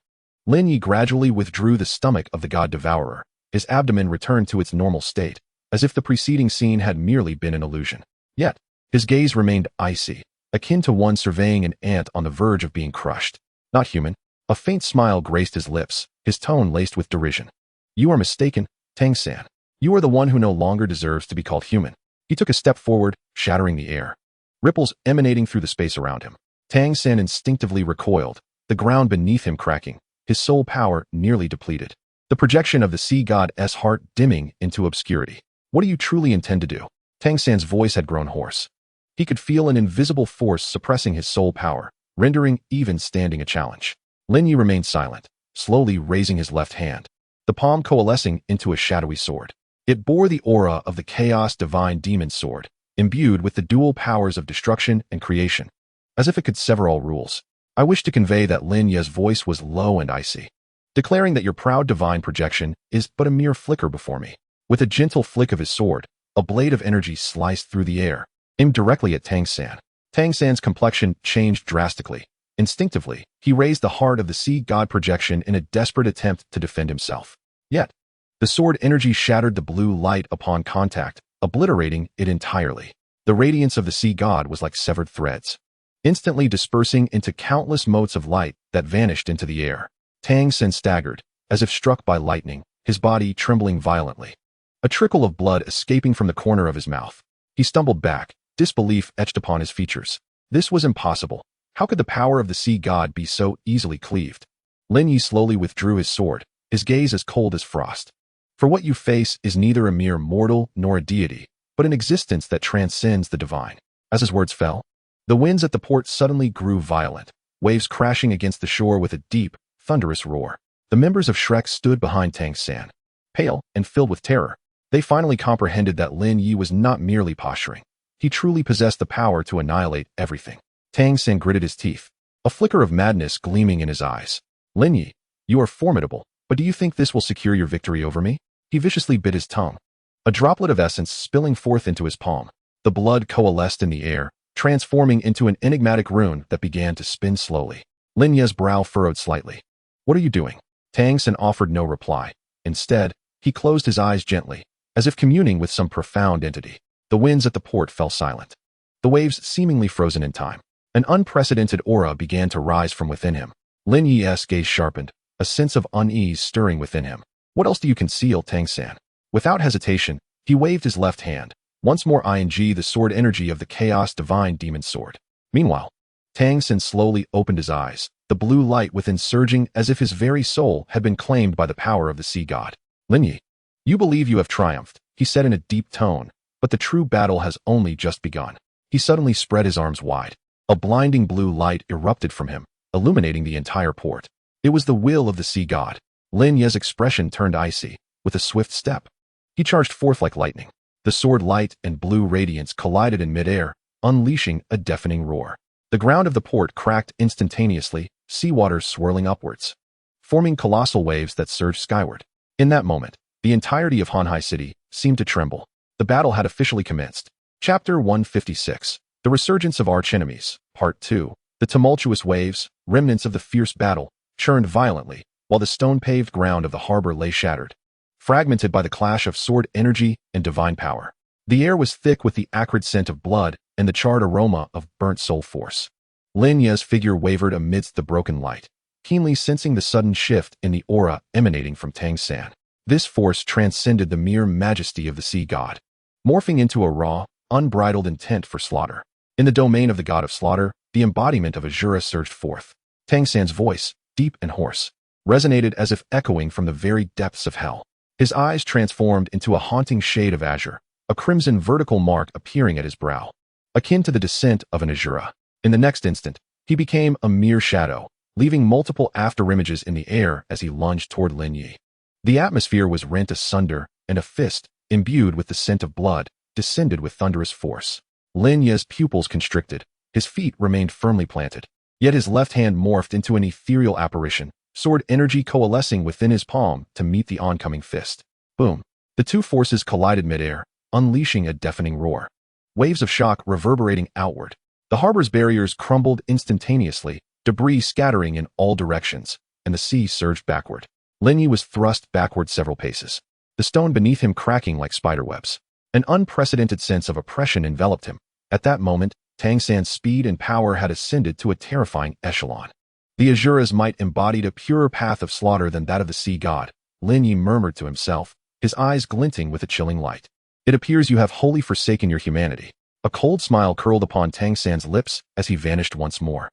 Lin Ye gradually withdrew the stomach of the god devourer. His abdomen returned to its normal state, as if the preceding scene had merely been an illusion. Yet, his gaze remained icy, akin to one surveying an ant on the verge of being crushed. Not human. A faint smile graced his lips, his tone laced with derision. You are mistaken, Tang San. You are the one who no longer deserves to be called human. He took a step forward, shattering the air. Ripples emanating through the space around him. Tang San instinctively recoiled, the ground beneath him cracking, his soul power nearly depleted. The projection of the sea god's heart dimming into obscurity. What do you truly intend to do? Tang San's voice had grown hoarse. He could feel an invisible force suppressing his soul power, rendering even standing a challenge. Lin Ye remained silent, slowly raising his left hand, the palm coalescing into a shadowy sword. It bore the aura of the chaos divine demon sword, imbued with the dual powers of destruction and creation, as if it could sever all rules. I wish to convey that Lin Ye's voice was low and icy, declaring that your proud divine projection is but a mere flicker before me. With a gentle flick of his sword, a blade of energy sliced through the air, aimed directly at Tang San. Tang San's complexion changed drastically. Instinctively, he raised the heart of the sea god projection in a desperate attempt to defend himself. Yet, the sword energy shattered the blue light upon contact, obliterating it entirely. The radiance of the sea god was like severed threads, instantly dispersing into countless motes of light that vanished into the air. Tang San staggered, as if struck by lightning, his body trembling violently. A trickle of blood escaping from the corner of his mouth. He stumbled back, disbelief etched upon his features. This was impossible. How could the power of the sea god be so easily cleaved? Lin Ye slowly withdrew his sword, his gaze as cold as frost. For what you face is neither a mere mortal nor a deity, but an existence that transcends the divine. As his words fell, the winds at the port suddenly grew violent, waves crashing against the shore with a deep, thunderous roar. The members of Shrek stood behind Tang San, pale and filled with terror. They finally comprehended that Lin Ye was not merely posturing. He truly possessed the power to annihilate everything. Tang San gritted his teeth, a flicker of madness gleaming in his eyes. Lin Ye, you are formidable, but do you think this will secure your victory over me? He viciously bit his tongue, a droplet of essence spilling forth into his palm. The blood coalesced in the air, transforming into an enigmatic rune that began to spin slowly. Lin Ye's brow furrowed slightly. What are you doing? Tang San offered no reply. Instead, he closed his eyes gently, as if communing with some profound entity. The winds at the port fell silent, the waves seemingly frozen in time. An unprecedented aura began to rise from within him. Lin Ye's gaze sharpened, a sense of unease stirring within him. What else do you conceal, Tang San? Without hesitation, he waved his left hand, once more the sword energy of the chaos divine demon sword. Meanwhile, Tang San slowly opened his eyes, the blue light within surging as if his very soul had been claimed by the power of the sea god. Lin Ye, you believe you have triumphed, he said in a deep tone, but the true battle has only just begun. He suddenly spread his arms wide. A blinding blue light erupted from him, illuminating the entire port. It was the will of the sea god. Lin Ye's expression turned icy. With a swift step, he charged forth like lightning. The sword light and blue radiance collided in midair, unleashing a deafening roar. The ground of the port cracked instantaneously, seawater swirling upwards, forming colossal waves that surged skyward. In that moment, the entirety of Hanhai City seemed to tremble. The battle had officially commenced. Chapter 156. The Resurgence of Archenemies, Part 2. The tumultuous waves, remnants of the fierce battle, churned violently, while the stone-paved ground of the harbor lay shattered, fragmented by the clash of sword energy and divine power. The air was thick with the acrid scent of blood and the charred aroma of burnt soul force. Lin Ye's figure wavered amidst the broken light, keenly sensing the sudden shift in the aura emanating from Tang San. This force transcended the mere majesty of the sea god, morphing into a raw, unbridled intent for slaughter. In the domain of the god of slaughter, the embodiment of Azura surged forth. Tang San's voice, deep and hoarse, resonated as if echoing from the very depths of hell. His eyes transformed into a haunting shade of azure, a crimson vertical mark appearing at his brow, akin to the descent of an Azura. In the next instant, he became a mere shadow, leaving multiple afterimages in the air as he lunged toward Lin Ye. The atmosphere was rent asunder, and a fist, imbued with the scent of blood, descended with thunderous force. Lin Ye's pupils constricted, his feet remained firmly planted, yet his left hand morphed into an ethereal apparition, sword energy coalescing within his palm to meet the oncoming fist. Boom! The two forces collided midair, unleashing a deafening roar. Waves of shock reverberating outward. The harbor's barriers crumbled instantaneously, debris scattering in all directions, and the sea surged backward. Lin Ye was thrust backward several paces, the stone beneath him cracking like spiderwebs. An unprecedented sense of oppression enveloped him. At that moment, Tang San's speed and power had ascended to a terrifying echelon. The Azura's might embodied a purer path of slaughter than that of the sea god, Lin Ye murmured to himself, his eyes glinting with a chilling light. It appears you have wholly forsaken your humanity. A cold smile curled upon Tang San's lips as he vanished once more.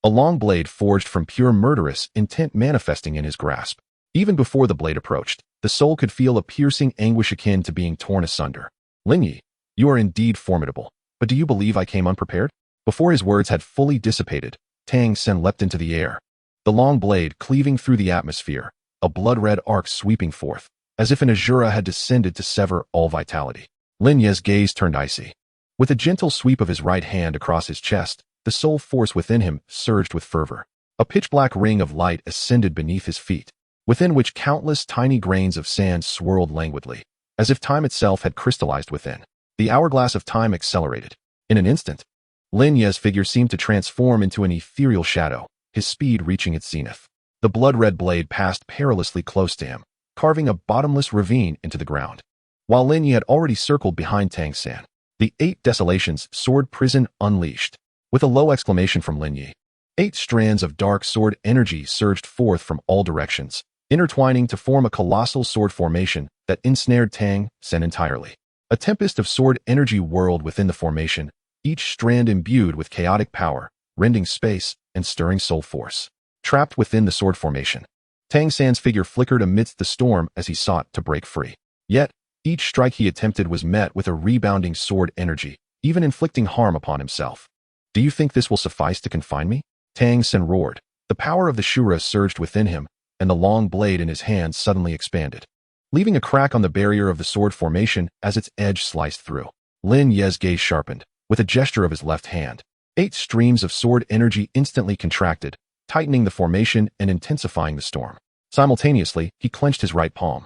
A long blade forged from pure murderous intent manifesting in his grasp. Even before the blade approached, the soul could feel a piercing anguish akin to being torn asunder. Lin Ye, you are indeed formidable, but do you believe I came unprepared? Before his words had fully dissipated, Tang San leapt into the air, the long blade cleaving through the atmosphere, a blood-red arc sweeping forth, as if an Azura had descended to sever all vitality. Lin Ye's gaze turned icy. With a gentle sweep of his right hand across his chest, the soul force within him surged with fervor. A pitch-black ring of light ascended beneath his feet, within which countless tiny grains of sand swirled languidly, as if time itself had crystallized within. The hourglass of time accelerated. In an instant, Lin Ye's figure seemed to transform into an ethereal shadow, his speed reaching its zenith. The blood-red blade passed perilously close to him, carving a bottomless ravine into the ground. While Lin Ye had already circled behind Tang San, the 8 Desolations sword prison unleashed. With a low exclamation from Lin Ye, 8 strands of dark sword energy surged forth from all directions, intertwining to form a colossal sword formation that ensnared Tang San entirely. A tempest of sword energy whirled within the formation, each strand imbued with chaotic power, rending space and stirring soul force. Trapped within the sword formation, Tang San's figure flickered amidst the storm as he sought to break free. Yet, each strike he attempted was met with a rebounding sword energy, even inflicting harm upon himself. Do you think this will suffice to confine me? Tang San roared. The power of the Shura surged within him, and the long blade in his hand suddenly expanded, leaving a crack on the barrier of the sword formation as its edge sliced through. Lin Ye's gaze sharpened. With a gesture of his left hand, 8 streams of sword energy instantly contracted, tightening the formation and intensifying the storm. Simultaneously, he clenched his right palm,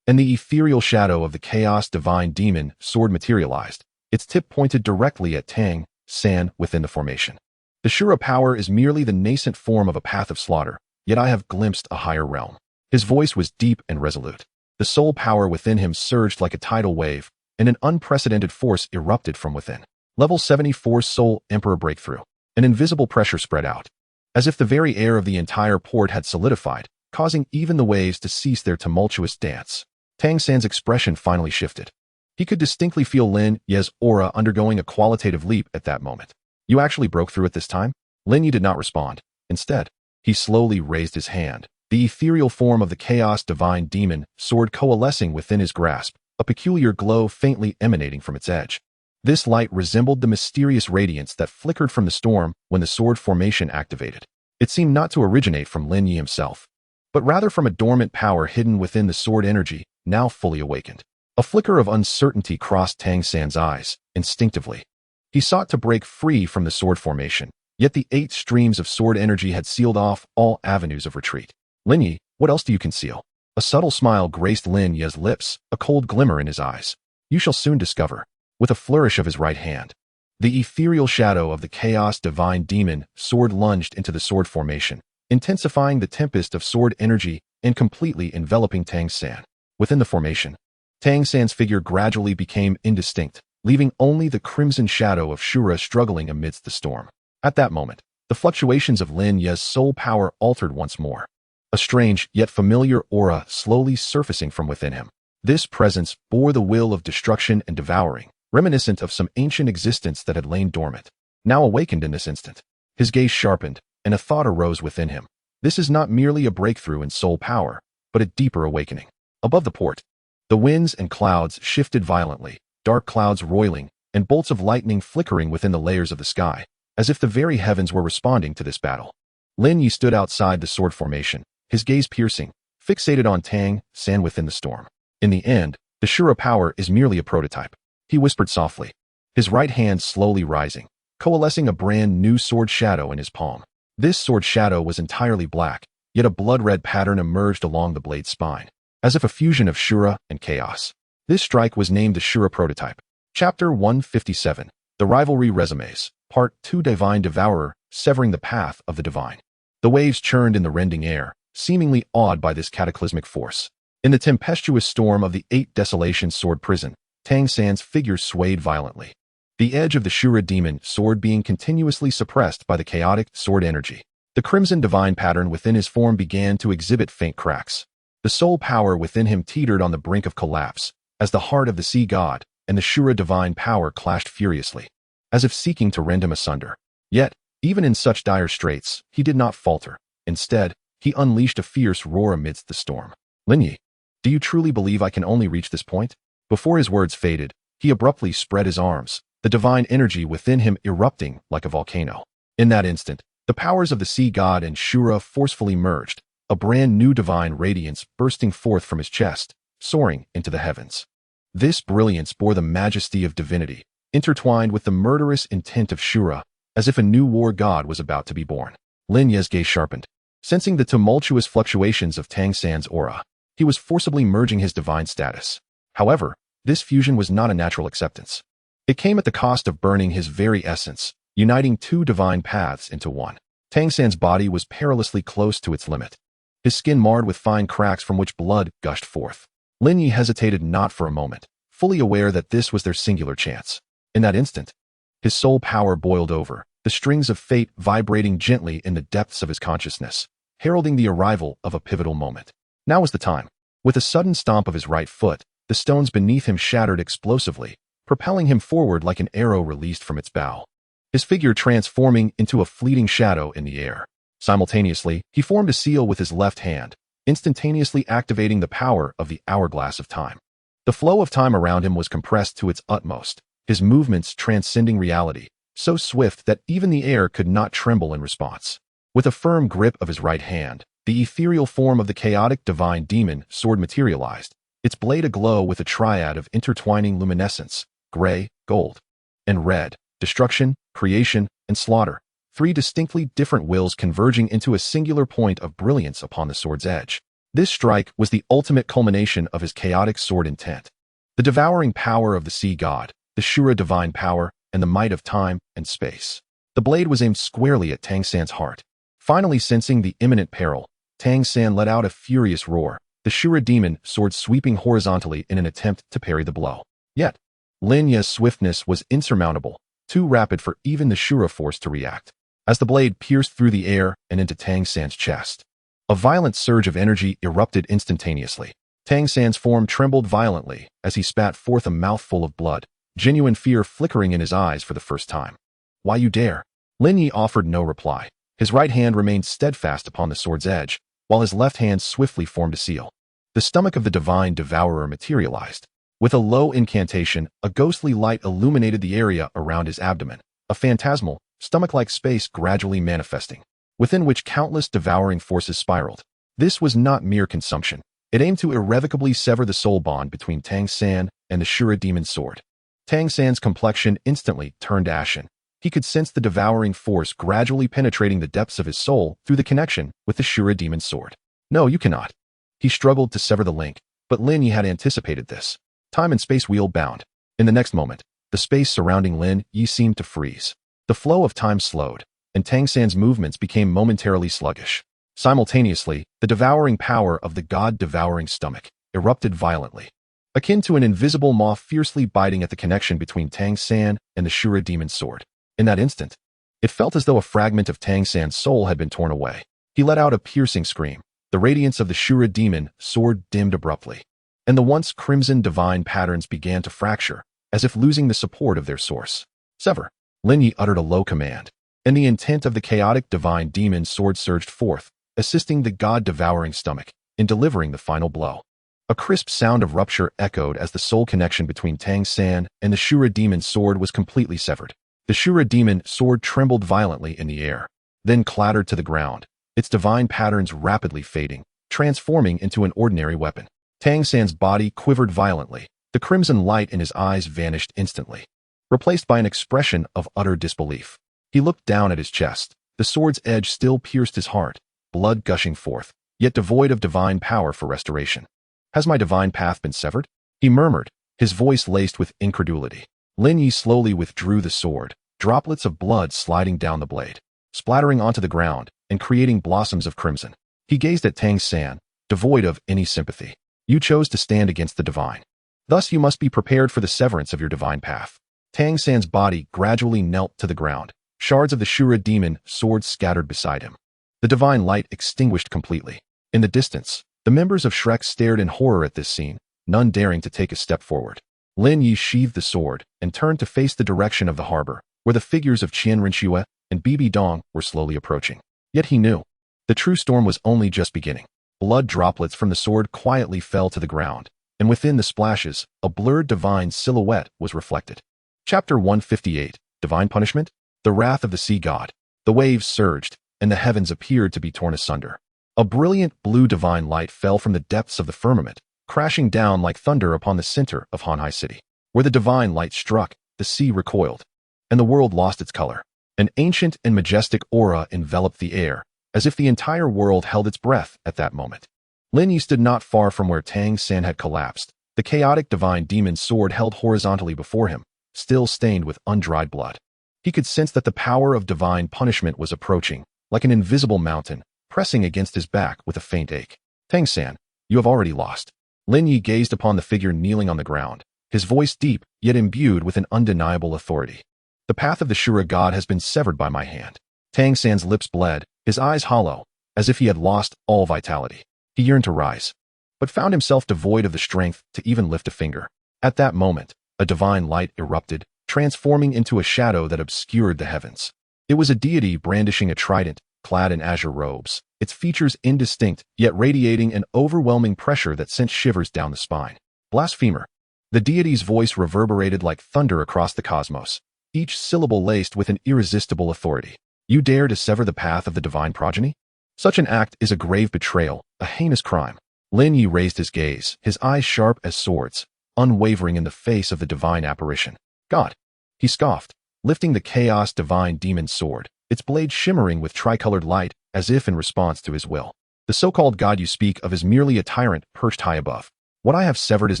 and the ethereal shadow of the Chaos Divine Demon sword materialized, its tip pointed directly at Tang San within the formation. The Shura power is merely the nascent form of a path of slaughter, yet I have glimpsed a higher realm. His voice was deep and resolute. The soul power within him surged like a tidal wave, and an unprecedented force erupted from within. Level 74 Soul Emperor Breakthrough. An invisible pressure spread out, as if the very air of the entire port had solidified, causing even the waves to cease their tumultuous dance. Tang San's expression finally shifted. He could distinctly feel Lin Ye's aura undergoing a qualitative leap at that moment. You actually broke through it this time? Lin Ye did not respond. Instead, he slowly raised his hand, the ethereal form of the Chaos Divine Demon sword coalescing within his grasp, a peculiar glow faintly emanating from its edge. This light resembled the mysterious radiance that flickered from the storm when the sword formation activated. It seemed not to originate from Lin Ye himself, but rather from a dormant power hidden within the sword energy, now fully awakened. A flicker of uncertainty crossed Tang San's eyes. Instinctively, he sought to break free from the sword formation, yet the 8 streams of sword energy had sealed off all avenues of retreat. Lin Ye, what else do you conceal? A subtle smile graced Lin Ye's lips, a cold glimmer in his eyes. You shall soon discover. With a flourish of his right hand, the ethereal shadow of the Chaos Divine Demon sword lunged into the sword formation, intensifying the tempest of sword energy and completely enveloping Tang San. Within the formation, Tang San's figure gradually became indistinct, leaving only the crimson shadow of Shura struggling amidst the storm. At that moment, The fluctuations of Lin Ye's soul power altered once more. A strange, yet familiar aura slowly surfacing from within him. This presence bore the will of destruction and devouring, reminiscent of some ancient existence that had lain dormant. Now awakened in this instant. His gaze sharpened, and a thought arose within him. This is not merely a breakthrough in soul power, but a deeper awakening. Above the port, the winds and clouds shifted violently, dark clouds roiling, and bolts of lightning flickering within the layers of the sky, as if the very heavens were responding to this battle. Lin Ye stood outside the sword formation, his gaze piercing, fixated on Tang San within the storm. In the end, the Shura power is merely a prototype. He whispered softly, his right hand slowly rising, coalescing a brand new sword shadow in his palm. This sword shadow was entirely black, yet a blood-red pattern emerged along the blade's spine, as if a fusion of Shura and chaos. This strike was named the Shura prototype. Chapter 157, The Rivalry Resumes, Part 2. Divine Devourer, Severing the Path of the Divine. The waves churned in the rending air, seemingly awed by this cataclysmic force. In the tempestuous storm of the 8 Desolation Sword Prison, Tang San's figure swayed violently, the edge of the Shura demon sword being continuously suppressed by the chaotic sword energy. The crimson divine pattern within his form began to exhibit faint cracks. The soul power within him teetered on the brink of collapse, as the heart of the sea god and the Shura divine power clashed furiously, as if seeking to rend him asunder. Yet, even in such dire straits, he did not falter. Instead, he unleashed a fierce roar amidst the storm. Lin Ye, do you truly believe I can only reach this point? Before his words faded, he abruptly spread his arms, the divine energy within him erupting like a volcano. In that instant, the powers of the sea god and Shura forcefully merged, a brand new divine radiance bursting forth from his chest, soaring into the heavens. This brilliance bore the majesty of divinity, intertwined with the murderous intent of Shura, as if a new war god was about to be born. Lin Ye's gaze sharpened. Sensing the tumultuous fluctuations of Tang San's aura, he was forcibly merging his divine status. However, this fusion was not a natural acceptance. It came at the cost of burning his very essence, uniting 2 divine paths into one. Tang San's body was perilously close to its limit, his skin marred with fine cracks from which blood gushed forth. Lin Ye hesitated not for a moment, fully aware that this was their singular chance. In that instant, his soul power boiled over, the strings of fate vibrating gently in the depths of his consciousness, heralding the arrival of a pivotal moment. Now was the time. With a sudden stomp of his right foot, the stones beneath him shattered explosively, propelling him forward like an arrow released from its bow, his figure transforming into a fleeting shadow in the air. Simultaneously, he formed a seal with his left hand, instantaneously activating the power of the hourglass of time. The flow of time around him was compressed to its utmost, his movements transcending reality, so swift that even the air could not tremble in response. With a firm grip of his right hand, the ethereal form of the chaotic divine demon sword materialized, its blade aglow with a triad of intertwining luminescence, gray, gold, and red, destruction, creation, and slaughter, 3 distinctly different wills converging into a singular point of brilliance upon the sword's edge. This strike was the ultimate culmination of his chaotic sword intent. The devouring power of the sea god, the Shura divine power, and the might of time and space. The blade was aimed squarely at Tang San's heart. Finally sensing the imminent peril, Tang San let out a furious roar, the Shura demon sword sweeping horizontally in an attempt to parry the blow. Yet, Lin Ye's swiftness was insurmountable, too rapid for even the Shura force to react. As the blade pierced through the air and into Tang San's chest, a violent surge of energy erupted instantaneously. Tang San's form trembled violently as he spat forth a mouthful of blood, genuine fear flickering in his eyes for the first time. Why you dare? Lin Ye offered no reply. His right hand remained steadfast upon the sword's edge, while his left hand swiftly formed a seal. The stomach of the divine devourer materialized. With a low incantation, a ghostly light illuminated the area around his abdomen, a phantasmal, stomach-like space gradually manifesting, within which countless devouring forces spiraled. This was not mere consumption. It aimed to irrevocably sever the soul bond between Tang San and the Shura demon sword. Tang San's complexion instantly turned ashen. He could sense the devouring force gradually penetrating the depths of his soul through the connection with the Shura demon sword. No, you cannot. He struggled to sever the link, but Lin Ye had anticipated this. Time and space wheel bound. In the next moment, the space surrounding Lin Ye seemed to freeze. The flow of time slowed, and Tang San's movements became momentarily sluggish. Simultaneously, the devouring power of the god-devouring stomach erupted violently, akin to an invisible maw fiercely biting at the connection between Tang San and the Shura demon sword. In that instant, It felt as though a fragment of Tang San's soul had been torn away. He let out a piercing scream. The radiance of the Shura demon sword dimmed abruptly, and the once crimson divine patterns began to fracture, as if losing the support of their source. Sever. Lin Ye uttered a low command, and the intent of the chaotic divine demon sword surged forth, assisting the god-devouring stomach in delivering the final blow. A crisp sound of rupture echoed as the soul connection between Tang San and the Shura demon sword was completely severed. The Shura demon sword trembled violently in the air, then clattered to the ground, its divine patterns rapidly fading, transforming into an ordinary weapon. Tang San's body quivered violently. The crimson light in his eyes vanished instantly, replaced by an expression of utter disbelief. He looked down at his chest. The sword's edge still pierced his heart, blood gushing forth, yet devoid of divine power for restoration. Has my divine path been severed? He murmured, his voice laced with incredulity. Lin Ye slowly withdrew the sword, droplets of blood sliding down the blade, splattering onto the ground and creating blossoms of crimson. He gazed at Tang San, devoid of any sympathy. You chose to stand against the divine. Thus you must be prepared for the severance of your divine path. Tang San's body gradually knelt to the ground. Shards of the Shura demon sword scattered beside him. The divine light extinguished completely. In the distance, the members of Shrek stared in horror at this scene, none daring to take a step forward. Lin Ye sheathed the sword and turned to face the direction of the harbor, where the figures of Qian Renxue and Bibi Dong were slowly approaching. Yet he knew, the true storm was only just beginning. Blood droplets from the sword quietly fell to the ground, and within the splashes, a blurred divine silhouette was reflected. Chapter 158, Divine Punishment? The Wrath of the Sea God. The waves surged, and the heavens appeared to be torn asunder. A brilliant blue divine light fell from the depths of the firmament, crashing down like thunder upon the center of Hanhai City. Where the divine light struck, the sea recoiled, and the world lost its color. An ancient and majestic aura enveloped the air, as if the entire world held its breath at that moment. Lin Ye stood not far from where Tang San had collapsed, the chaotic divine demon's sword held horizontally before him, still stained with undried blood. He could sense that the power of divine punishment was approaching, like an invisible mountain, pressing against his back with a faint ache. Tang San, you have already lost. Lin Ye gazed upon the figure kneeling on the ground, his voice deep, yet imbued with an undeniable authority. The path of the Shura god has been severed by my hand. Tang San's lips bled, his eyes hollow, as if he had lost all vitality. He yearned to rise, but found himself devoid of the strength to even lift a finger. At that moment, a divine light erupted, transforming into a shadow that obscured the heavens. It was a deity brandishing a trident, clad in azure robes, its features indistinct, yet radiating an overwhelming pressure that sent shivers down the spine. Blasphemer. The deity's voice reverberated like thunder across the cosmos, each syllable laced with an irresistible authority. You dare to sever the path of the divine progeny? Such an act is a grave betrayal, a heinous crime. Lin Ye raised his gaze, his eyes sharp as swords, unwavering in the face of the divine apparition. God. He scoffed, lifting the chaos divine demon sword, its blade shimmering with tricolored light as if in response to his will. The so-called god you speak of is merely a tyrant perched high above. What I have severed is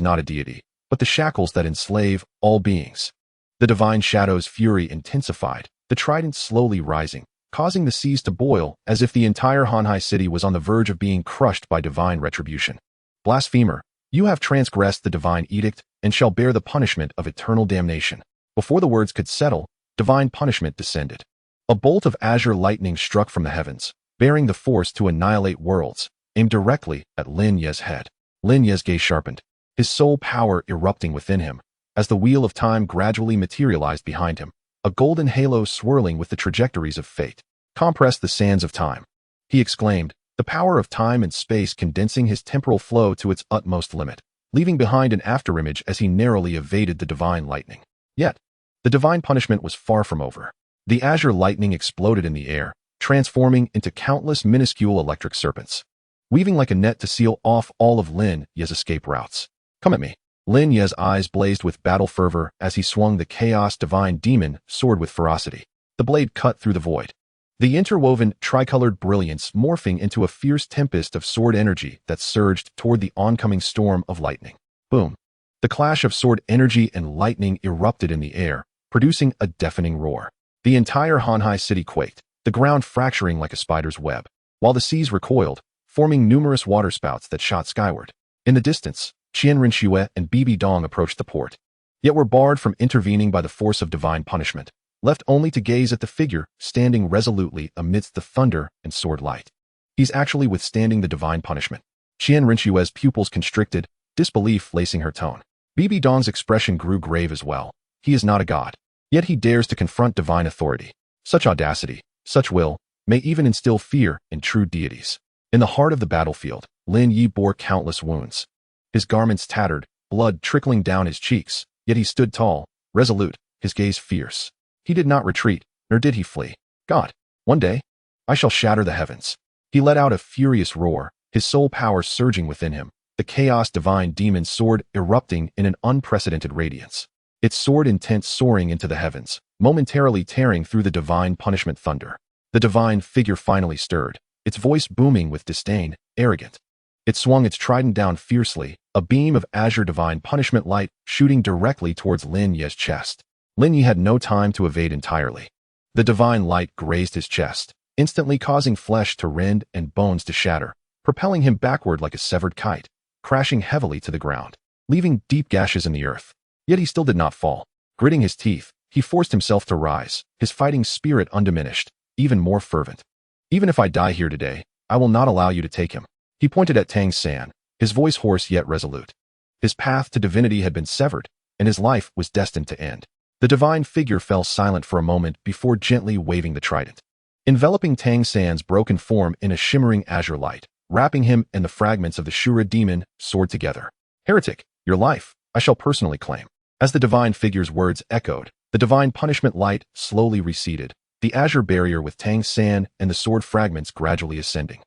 not a deity, but the shackles that enslave all beings. The divine shadow's fury intensified, the trident slowly rising, causing the seas to boil as if the entire Hanhai City was on the verge of being crushed by divine retribution. Blasphemer, you have transgressed the divine edict and shall bear the punishment of eternal damnation. Before the words could settle, divine punishment descended. A bolt of azure lightning struck from the heavens, bearing the force to annihilate worlds, aimed directly at Lin Ye's head. Lin Ye's gaze sharpened, his soul power erupting within him, as the wheel of time gradually materialized behind him, a golden halo swirling with the trajectories of fate. Compress the sands of time, he exclaimed, the power of time and space condensing his temporal flow to its utmost limit, leaving behind an afterimage as he narrowly evaded the divine lightning. Yet, the divine punishment was far from over. The azure lightning exploded in the air, transforming into countless minuscule electric serpents, weaving like a net to seal off all of Lin Ye's escape routes. Come at me. Lin Ye's eyes blazed with battle fervor as he swung the chaos divine demon sword with ferocity. The blade cut through the void, the interwoven tricolored brilliance morphing into a fierce tempest of sword energy that surged toward the oncoming storm of lightning. Boom. The clash of sword energy and lightning erupted in the air, producing a deafening roar. The entire Hanhai City quaked, the ground fracturing like a spider's web, while the seas recoiled, forming numerous waterspouts that shot skyward. In the distance, Qian Renxue and Bibi Dong approached the port, yet were barred from intervening by the force of divine punishment. left only to gaze at the figure standing resolutely amidst the thunder and sword light. He's actually withstanding the divine punishment. Qian Renxue's pupils constricted, disbelief lacing her tone. Bibi Dong's expression grew grave as well. He is not a god. Yet he dares to confront divine authority. Such audacity, such will, may even instill fear in true deities. In the heart of the battlefield, Lin Ye bore countless wounds. His garments tattered, blood trickling down his cheeks, yet he stood tall, resolute, his gaze fierce. He did not retreat, nor did he flee. God, one day, I shall shatter the heavens. He let out a furious roar, his soul power surging within him, the chaos divine demon sword erupting in an unprecedented radiance. Its sword intent soaring into the heavens, momentarily tearing through the divine punishment thunder. The divine figure finally stirred, its voice booming with disdain, arrogant. It swung its trident down fiercely, a beam of azure divine punishment light shooting directly towards Lin Ye's chest. Lin Ye had no time to evade entirely. The divine light grazed his chest, instantly causing flesh to rend and bones to shatter, propelling him backward like a severed kite, crashing heavily to the ground, leaving deep gashes in the earth. Yet he still did not fall. Gritting his teeth, he forced himself to rise, his fighting spirit undiminished, even more fervent. Even if I die here today, I will not allow you to take him. He pointed at Tang San, his voice hoarse yet resolute. His path to divinity had been severed, and his life was destined to end. The divine figure fell silent for a moment before gently waving the trident, enveloping Tang San's broken form in a shimmering azure light, wrapping him and the fragments of the Shura demon sword together. Heretic, your life, I shall personally claim. As the divine figure's words echoed, the divine punishment light slowly receded, the azure barrier with Tang San and the sword fragments gradually ascending,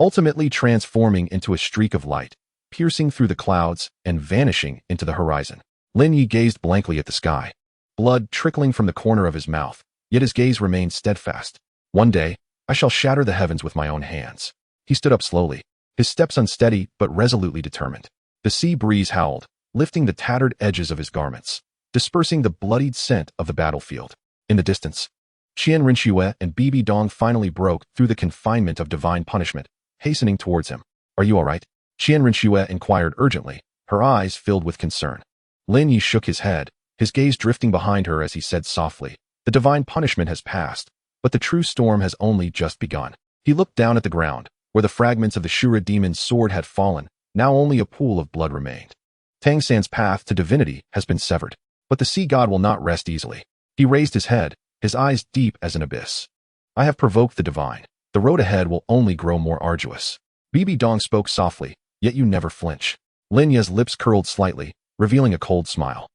ultimately transforming into a streak of light, piercing through the clouds and vanishing into the horizon. Lin Ye gazed blankly at the sky, blood trickling from the corner of his mouth, yet his gaze remained steadfast. One day, I shall shatter the heavens with my own hands. He stood up slowly, his steps unsteady but resolutely determined. The sea breeze howled, lifting the tattered edges of his garments, dispersing the bloodied scent of the battlefield. In the distance, Qian Renxue and Bibi Dong finally broke through the confinement of divine punishment, hastening towards him. Are you all right? Qian Renxue inquired urgently, her eyes filled with concern. Lin Ye shook his head, his gaze drifting behind her as he said softly, the divine punishment has passed, but the true storm has only just begun. He looked down at the ground, where the fragments of the Shura demon's sword had fallen, now only a pool of blood remained. Tang San's path to divinity has been severed, but the sea god will not rest easily. He raised his head, his eyes deep as an abyss. I have provoked the divine. The road ahead will only grow more arduous. Bibi Dong spoke softly, yet you never flinch. Lin Ye's lips curled slightly, revealing a cold smile.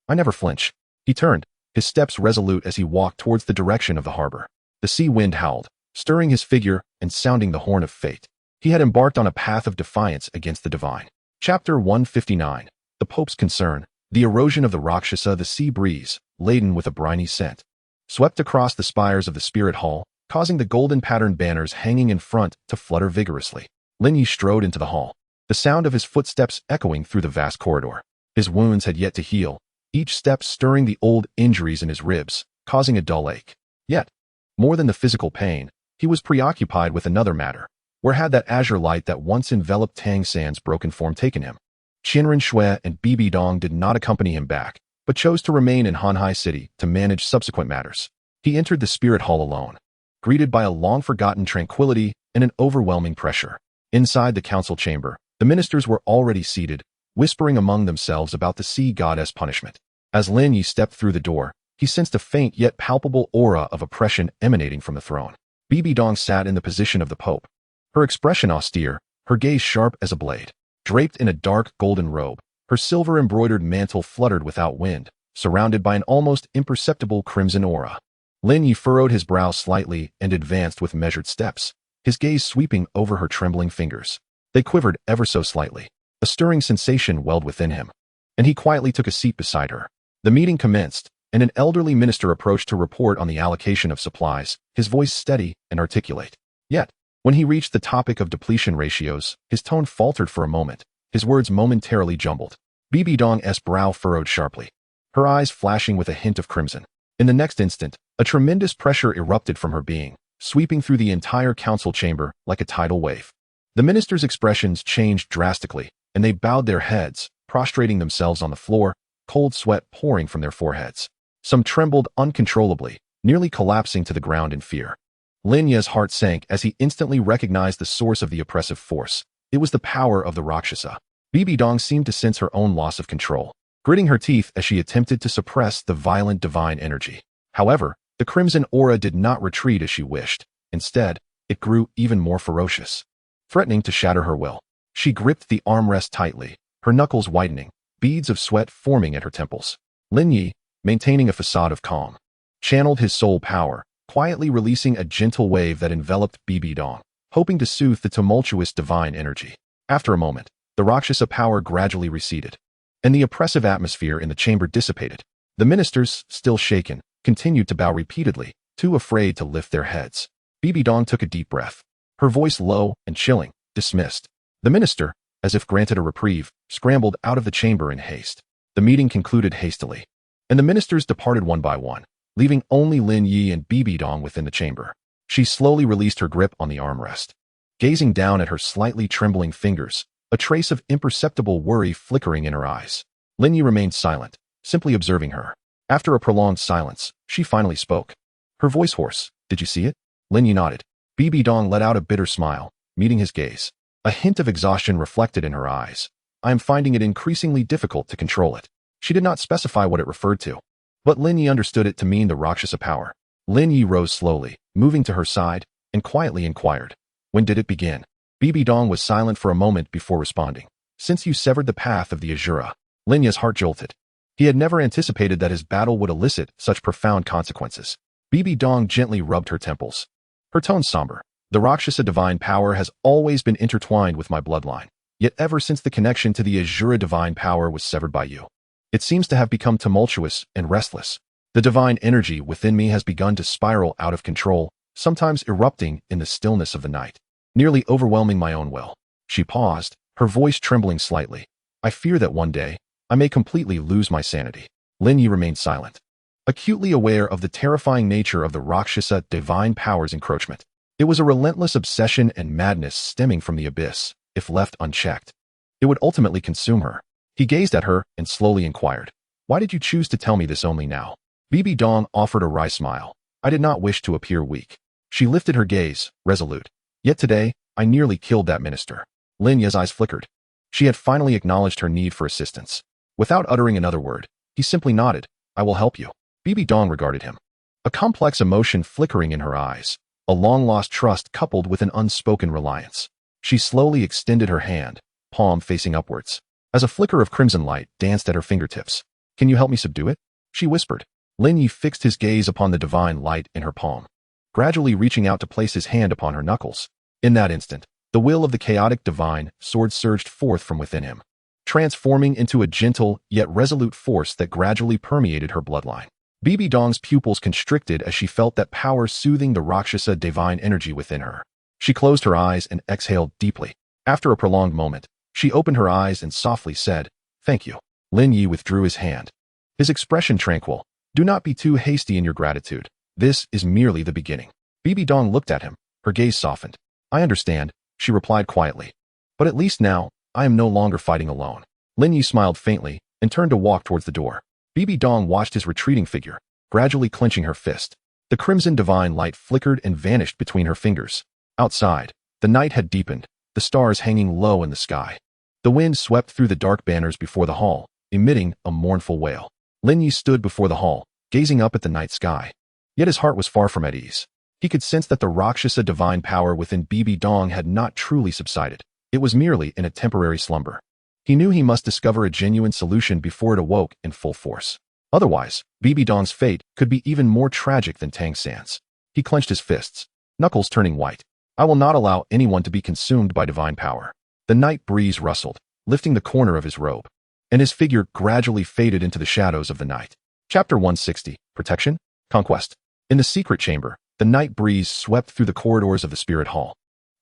I never flinch. He turned, his steps resolute as he walked towards the direction of the harbor. The sea wind howled, stirring his figure and sounding the horn of fate. He had embarked on a path of defiance against the divine. Chapter 159. The Pope's Concern. The erosion of the Rakshasa. The sea breeze, laden with a briny scent, swept across the spires of the spirit hall, causing the golden patterned banners hanging in front to flutter vigorously. Lin Ye strode into the hall, the sound of his footsteps echoing through the vast corridor. His wounds had yet to heal, each step stirring the old injuries in his ribs, causing a dull ache. Yet, more than the physical pain, he was preoccupied with another matter. Where had that azure light that once enveloped Tang San's broken form taken him? Qian Renxue and Bibi Dong did not accompany him back, but chose to remain in Hanhai City to manage subsequent matters. He entered the spirit hall alone, greeted by a long-forgotten tranquility and an overwhelming pressure. Inside the council chamber, the ministers were already seated, whispering among themselves about the sea goddess punishment. As Lin Ye stepped through the door, he sensed a faint yet palpable aura of oppression emanating from the throne. Bibi Dong sat in the position of the Pope, her expression austere, her gaze sharp as a blade. Draped in a dark golden robe, her silver-embroidered mantle fluttered without wind, surrounded by an almost imperceptible crimson aura. Lin Ye furrowed his brow slightly and advanced with measured steps, his gaze sweeping over her trembling fingers. They quivered ever so slightly. A stirring sensation welled within him, and he quietly took a seat beside her. The meeting commenced, and an elderly minister approached to report on the allocation of supplies, his voice steady and articulate. Yet, when he reached the topic of depletion ratios, his tone faltered for a moment, his words momentarily jumbled. Bibi Dong's brow furrowed sharply, her eyes flashing with a hint of crimson. In the next instant, a tremendous pressure erupted from her being, sweeping through the entire council chamber like a tidal wave. The ministers' expressions changed drastically, and they bowed their heads, prostrating themselves on the floor, cold sweat pouring from their foreheads. Some trembled uncontrollably, nearly collapsing to the ground in fear. Lin Ye's heart sank as he instantly recognized the source of the oppressive force. It was the power of the Rakshasa. Bibi Dong seemed to sense her own loss of control, gritting her teeth as she attempted to suppress the violent divine energy. However, the crimson aura did not retreat as she wished. Instead, it grew even more ferocious, threatening to shatter her will. She gripped the armrest tightly, her knuckles whitening, beads of sweat forming at her temples. Lin Ye, maintaining a facade of calm, channeled his soul power, quietly releasing a gentle wave that enveloped Bibi Dong, hoping to soothe the tumultuous divine energy. After a moment, the Rakshasa power gradually receded, and the oppressive atmosphere in the chamber dissipated. The ministers, still shaken, continued to bow repeatedly, too afraid to lift their heads. Bibi Dong took a deep breath, her voice low and chilling, dismissed. The minister, as if granted a reprieve, scrambled out of the chamber in haste. The meeting concluded hastily, and the ministers departed one by one, leaving only Lin Ye and Bibi Dong within the chamber. She slowly released her grip on the armrest, gazing down at her slightly trembling fingers, a trace of imperceptible worry flickering in her eyes. Lin Ye remained silent, simply observing her. After a prolonged silence, she finally spoke. Her voice hoarse. "Did you see it?" Lin Ye nodded. Bibi Dong let out a bitter smile, meeting his gaze. A hint of exhaustion reflected in her eyes. "I am finding it increasingly difficult to control it." She did not specify what it referred to, but Lin Ye understood it to mean the Rakshasa power. Lin Ye rose slowly, moving to her side, and quietly inquired, "When did it begin?" Bibi Dong was silent for a moment before responding. "Since you severed the path of the Azura." Lin Ye's heart jolted. He had never anticipated that his battle would elicit such profound consequences. Bibi Dong gently rubbed her temples, her tone somber. "The Rakshasa divine power has always been intertwined with my bloodline, yet ever since the connection to the Azura divine power was severed by you, it seems to have become tumultuous and restless. The divine energy within me has begun to spiral out of control, sometimes erupting in the stillness of the night, nearly overwhelming my own will." She paused, her voice trembling slightly. "I fear that one day, I may completely lose my sanity." Lin Ye remained silent, acutely aware of the terrifying nature of the Rakshasa divine power's encroachment. It was a relentless obsession and madness stemming from the abyss. If left unchecked, it would ultimately consume her. He gazed at her and slowly inquired, "Why did you choose to tell me this only now?" Bibi Dong offered a wry smile. "I did not wish to appear weak." She lifted her gaze, resolute. "Yet today, I nearly killed that minister." Lin Ye's eyes flickered. She had finally acknowledged her need for assistance. Without uttering another word, he simply nodded. "I will help you." Bibi Dong regarded him, a complex emotion flickering in her eyes, a long-lost trust coupled with an unspoken reliance. She slowly extended her hand, palm facing upwards, as a flicker of crimson light danced at her fingertips. "Can you help me subdue it?" she whispered. Lin Ye fixed his gaze upon the divine light in her palm, gradually reaching out to place his hand upon her knuckles. In that instant, the will of the chaotic divine sword surged forth from within him, transforming into a gentle yet resolute force that gradually permeated her bloodline. Bibi Dong's pupils constricted as she felt that power soothing the Rakshasa divine energy within her. She closed her eyes and exhaled deeply. After a prolonged moment, she opened her eyes and softly said, "Thank you." Lin Ye withdrew his hand, his expression tranquil. "Do not be too hasty in your gratitude. This is merely the beginning." Bibi Dong looked at him, her gaze softened. "I understand," she replied quietly. "But at least now, I am no longer fighting alone." Lin Ye smiled faintly and turned to walk towards the door. Bibi Dong watched his retreating figure, gradually clenching her fist. The crimson divine light flickered and vanished between her fingers. Outside, the night had deepened, the stars hanging low in the sky. The wind swept through the dark banners before the hall, emitting a mournful wail. Lin Ye stood before the hall, gazing up at the night sky. Yet his heart was far from at ease. He could sense that the Rakshasa divine power within Bibi Dong had not truly subsided. It was merely in a temporary slumber. He knew he must discover a genuine solution before it awoke in full force. Otherwise, Bibi Dong's fate could be even more tragic than Tang San's. He clenched his fists, knuckles turning white. "I will not allow anyone to be consumed by divine power." The night breeze rustled, lifting the corner of his robe, and his figure gradually faded into the shadows of the night. Chapter 160, Protection? Conquest. In the secret chamber, the night breeze swept through the corridors of the spirit hall,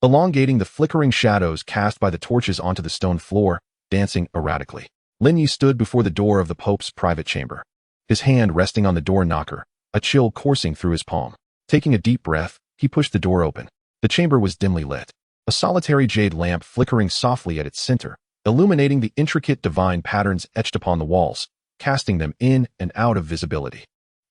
elongating the flickering shadows cast by the torches onto the stone floor, dancing erratically. Lin Ye stood before the door of the Pope's private chamber, his hand resting on the door knocker, a chill coursing through his palm. Taking a deep breath, he pushed the door open. The chamber was dimly lit, a solitary jade lamp flickering softly at its center, illuminating the intricate divine patterns etched upon the walls, casting them in and out of visibility.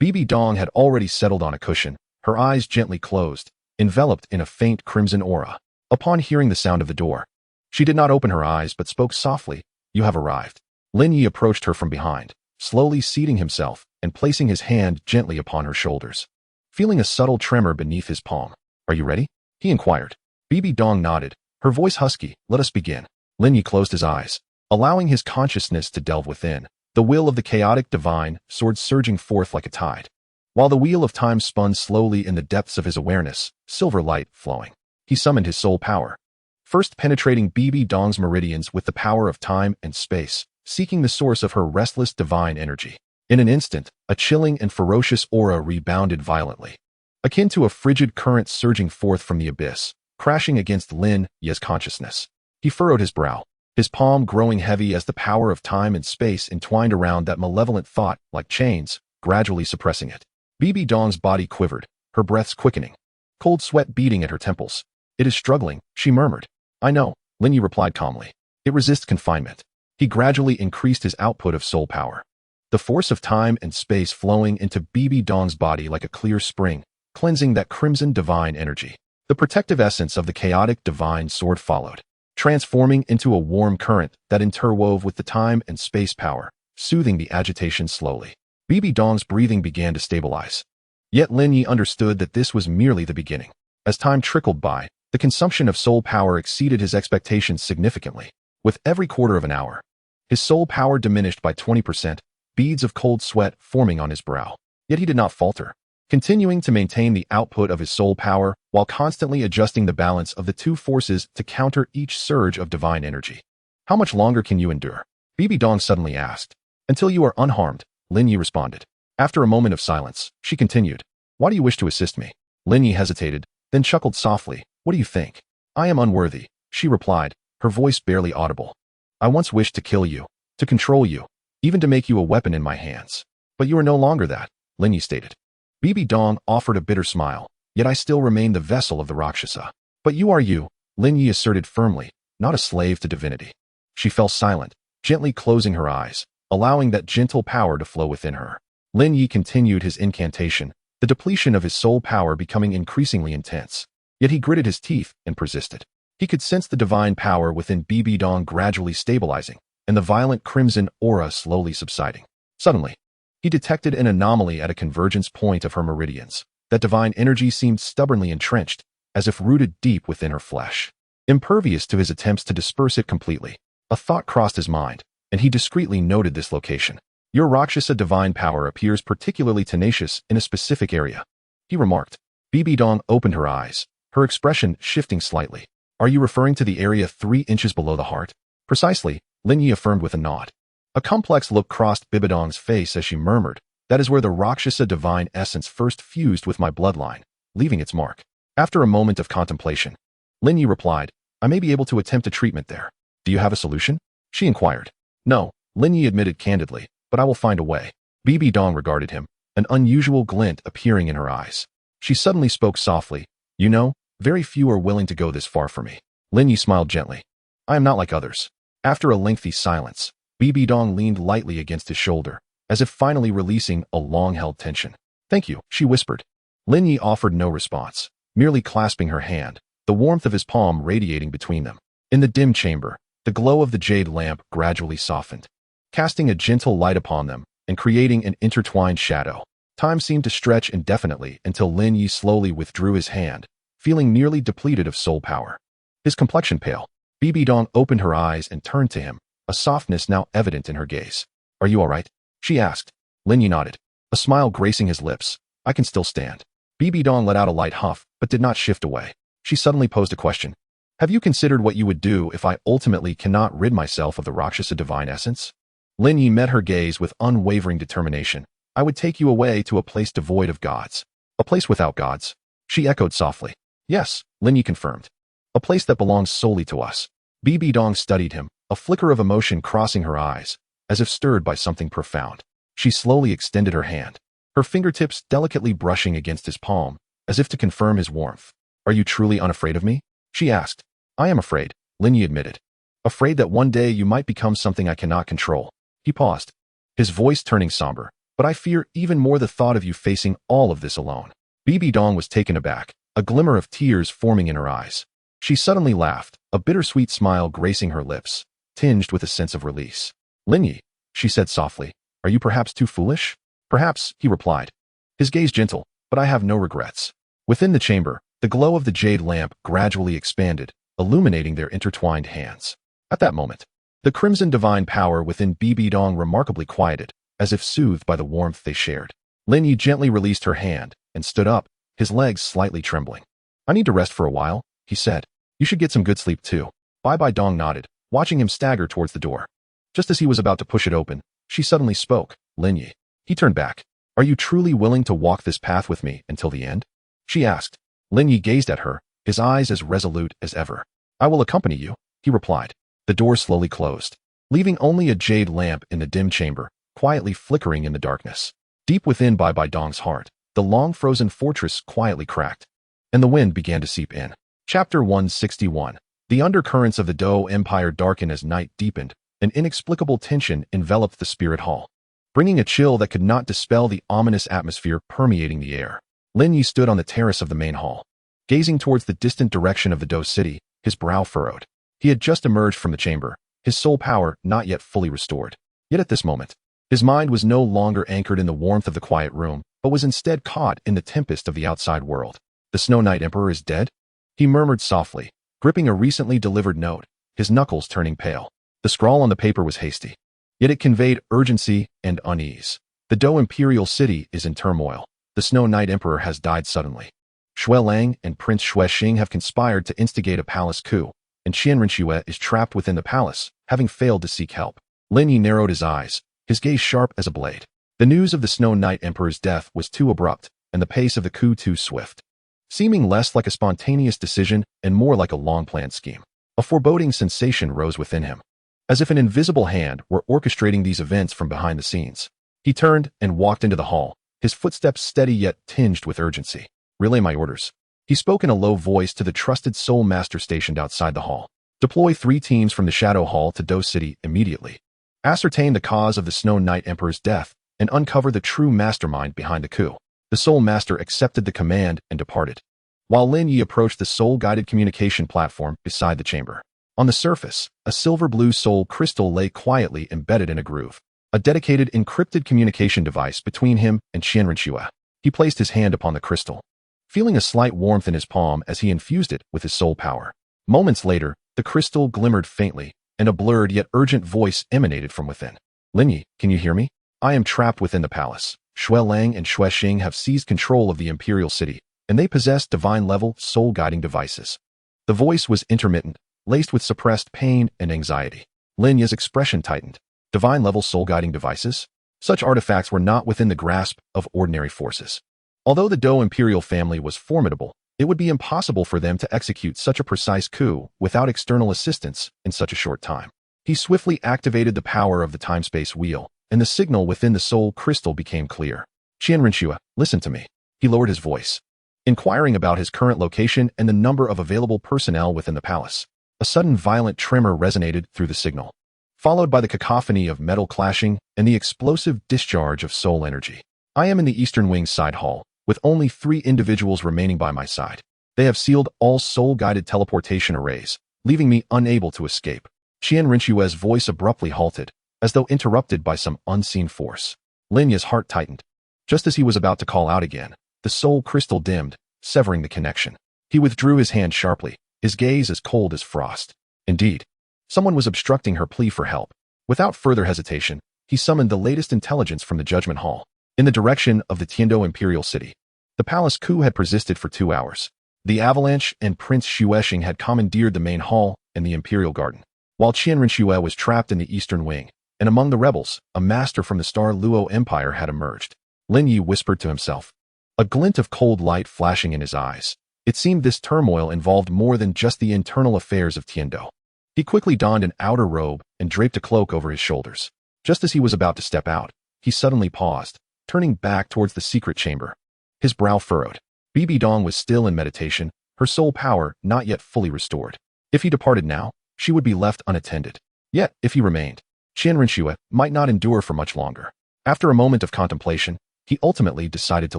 Bibi Dong had already settled on a cushion, her eyes gently closed, enveloped in a faint crimson aura. Upon hearing the sound of the door, she did not open her eyes but spoke softly, "You have arrived." Lin Ye approached her from behind, slowly seating himself and placing his hand gently upon her shoulders. Feeling a subtle tremor beneath his palm, "Are you ready?" he inquired. Bibi Dong nodded, her voice husky, "Let us begin." Lin Ye closed his eyes, allowing his consciousness to delve within. The will of the chaotic divine sword surging forth like a tide, while the wheel of time spun slowly in the depths of his awareness, silver light flowing. He summoned his soul power, first penetrating Bibi Dong's meridians with the power of time and space, seeking the source of her restless divine energy. In an instant, a chilling and ferocious aura rebounded violently, akin to a frigid current surging forth from the abyss, crashing against Lin Ye's consciousness. He furrowed his brow, his palm growing heavy as the power of time and space entwined around that malevolent thought like chains, gradually suppressing it. Bibi Dong's body quivered, her breaths quickening, cold sweat beating at her temples. "It is struggling," she murmured. "I know," Lin Ye replied calmly. "It resists confinement." He gradually increased his output of soul power, the force of time and space flowing into Bibi Dong's body like a clear spring, cleansing that crimson divine energy. The protective essence of the chaotic divine sword followed, transforming into a warm current that interwove with the time and space power, soothing the agitation slowly. Bibi Dong's breathing began to stabilize. Yet Lin Ye understood that this was merely the beginning. As time trickled by, the consumption of soul power exceeded his expectations significantly. With every quarter of an hour, his soul power diminished by 20%, beads of cold sweat forming on his brow. Yet he did not falter, continuing to maintain the output of his soul power while constantly adjusting the balance of the two forces to counter each surge of divine energy. "How much longer can you endure?" Bibi Dong suddenly asked. "Until you are unharmed," Lin Ye responded. After a moment of silence, she continued, "Why do you wish to assist me?" Lin Ye hesitated, then chuckled softly. "What do you think?" "I am unworthy," she replied, her voice barely audible. "I once wished to kill you, to control you, even to make you a weapon in my hands. But you are no longer that," Lin Ye stated. Bibi Dong offered a bitter smile, "Yet I still remain the vessel of the Rakshasa." "But you are you," Lin Ye asserted firmly, "not a slave to divinity." She fell silent, gently closing her eyes, allowing that gentle power to flow within her. Lin Ye continued his incantation, the depletion of his soul power becoming increasingly intense. Yet he gritted his teeth and persisted. He could sense the divine power within Bibi Dong gradually stabilizing, and the violent crimson aura slowly subsiding. Suddenly, he detected an anomaly at a convergence point of her meridians. That divine energy seemed stubbornly entrenched, as if rooted deep within her flesh, impervious to his attempts to disperse it completely. A thought crossed his mind, and he discreetly noted this location. "Your Rakshasa divine power appears particularly tenacious in a specific area," he remarked. Bibi Dong opened her eyes, her expression shifting slightly. "Are you referring to the area 3 inches below the heart?" "Precisely," Lin Ye affirmed with a nod. A complex look crossed Bibi Dong's face as she murmured, "That is where the Rakshasa divine essence first fused with my bloodline, leaving its mark." After a moment of contemplation, Lin Ye replied, "I may be able to attempt a treatment there." "Do you have a solution?" she inquired. "No," Lin Ye admitted candidly, "but I will find a way." Bibi Dong regarded him, an unusual glint appearing in her eyes. She suddenly spoke softly, "You know, very few are willing to go this far for me." Lin Ye smiled gently. "I am not like others." After a lengthy silence, Bibi Dong leaned lightly against his shoulder, as if finally releasing a long-held tension. "Thank you," she whispered. Lin Ye offered no response, merely clasping her hand, the warmth of his palm radiating between them. In the dim chamber, the glow of the jade lamp gradually softened, casting a gentle light upon them and creating an intertwined shadow. Time seemed to stretch indefinitely until Lin Ye slowly withdrew his hand, feeling nearly depleted of soul power. His complexion pale. Bibi Dong opened her eyes and turned to him, a softness now evident in her gaze. "Are you all right?" she asked. Lin Ye nodded, a smile gracing his lips. "I can still stand." Bibi Dong let out a light huff, but did not shift away. She suddenly posed a question. "Have you considered what you would do if I ultimately cannot rid myself of the Rakshasa divine essence?" Lin Ye met her gaze with unwavering determination. "I would take you away to a place devoid of gods." "A place without gods?" she echoed softly. "Yes," Lin Ye confirmed. "A place that belongs solely to us." Bibi Dong studied him, a flicker of emotion crossing her eyes, as if stirred by something profound. She slowly extended her hand, her fingertips delicately brushing against his palm, as if to confirm his warmth. "Are you truly unafraid of me?" she asked. "I am afraid," Lin Ye admitted. "Afraid that one day you might become something I cannot control." He paused, his voice turning somber. but I fear even more the thought of you facing all of this alone. Bibi Dong was taken aback, a glimmer of tears forming in her eyes. She suddenly laughed, a bittersweet smile gracing her lips, tinged with a sense of release. Lin Ye, she said softly, are you perhaps too foolish? Perhaps, he replied, his gaze gentle, but I have no regrets. Within the chamber, the glow of the jade lamp gradually expanded, illuminating their intertwined hands. At that moment, the crimson divine power within Bibi Dong remarkably quieted, as if soothed by the warmth they shared. Lin Ye gently released her hand and stood up, his legs slightly trembling. I need to rest for a while, he said. You should get some good sleep too. Bibi Dong nodded, watching him stagger towards the door. Just as he was about to push it open, she suddenly spoke. Lin Ye. He turned back. Are you truly willing to walk this path with me until the end? She asked. Lin Ye gazed at her, his eyes as resolute as ever. I will accompany you, he replied. The door slowly closed, leaving only a jade lamp in the dim chamber, quietly flickering in the darkness. Deep within Bibi Dong's heart, the long-frozen fortress quietly cracked, and the wind began to seep in. Chapter 161. The undercurrents of the Dou Empire darkened as night deepened. An inexplicable tension enveloped the spirit hall, bringing a chill that could not dispel the ominous atmosphere permeating the air. Lin Ye stood on the terrace of the main hall, gazing towards the distant direction of the Dou city, his brow furrowed. He had just emerged from the chamber, his soul power not yet fully restored. Yet at this moment, his mind was no longer anchored in the warmth of the quiet room, but was instead caught in the tempest of the outside world. The Snow Knight Emperor is dead? He murmured softly, gripping a recently delivered note, his knuckles turning pale. The scrawl on the paper was hasty, yet it conveyed urgency and unease. The Dou Imperial City is in turmoil. The Snow Knight Emperor has died suddenly. Shui Lang and Prince Xue Xing have conspired to instigate a palace coup, and Qian Renxue is trapped within the palace, having failed to seek help. Lin Ye narrowed his eyes, his gaze sharp as a blade. The news of the Snow Knight Emperor's death was too abrupt, and the pace of the coup too swift, seeming less like a spontaneous decision and more like a long-planned scheme. A foreboding sensation rose within him, as if an invisible hand were orchestrating these events from behind the scenes. He turned and walked into the hall, his footsteps steady yet tinged with urgency. Relay my orders. He spoke in a low voice to the trusted soul master stationed outside the hall. Deploy 3 teams from the Shadow Hall to Dou City immediately. Ascertain the cause of the Snow Knight Emperor's death and uncover the true mastermind behind the coup. The soul master accepted the command and departed, while Lin Ye approached the soul-guided communication platform beside the chamber. On the surface, a silver-blue soul crystal lay quietly embedded in a groove, a dedicated encrypted communication device between him and Qian Renxue. He placed his hand upon the crystal, feeling a slight warmth in his palm as he infused it with his soul power. Moments later, the crystal glimmered faintly, and a blurred yet urgent voice emanated from within. Lin Ye, can you hear me? I am trapped within the palace. Shui Lang and Xue Xing have seized control of the Imperial City, and they possess divine-level soul-guiding devices. The voice was intermittent, laced with suppressed pain and anxiety. Lin Ye's expression tightened. Divine-level soul-guiding devices? Such artifacts were not within the grasp of ordinary forces. Although the Dou Imperial family was formidable, it would be impossible for them to execute such a precise coup without external assistance in such a short time. He swiftly activated the power of the time-space wheel, and the signal within the soul crystal became clear. Qian Renxue, listen to me. He lowered his voice, inquiring about his current location and the number of available personnel within the palace. A sudden violent tremor resonated through the signal, followed by the cacophony of metal clashing and the explosive discharge of soul energy. I am in the Eastern Wing side hall, with only 3 individuals remaining by my side. They have sealed all soul-guided teleportation arrays, leaving me unable to escape. Qian Renxue's voice abruptly halted, as though interrupted by some unseen force. Lin Ye's heart tightened. Just as he was about to call out again, the soul crystal dimmed, severing the connection. He withdrew his hand sharply, his gaze as cold as frost. Indeed, someone was obstructing her plea for help. Without further hesitation, he summoned the latest intelligence from the Judgment Hall, in the direction of the Tiandou Imperial City. The palace coup had persisted for 2 hours. The Avalanche and Prince Xue Xing had commandeered the main hall and the Imperial Garden, while Qian Renxue was trapped in the Eastern Wing, and among the rebels, a master from the Star Luo Empire had emerged. Lin Ye whispered to himself, a glint of cold light flashing in his eyes. It seemed this turmoil involved more than just the internal affairs of Tiandou. He quickly donned an outer robe and draped a cloak over his shoulders. Just as he was about to step out, he suddenly paused, turning back towards the secret chamber. His brow furrowed. Bibi Dong was still in meditation, her soul power not yet fully restored. If he departed now, she would be left unattended. Yet, if he remained, Qian Renxue might not endure for much longer. After a moment of contemplation, he ultimately decided to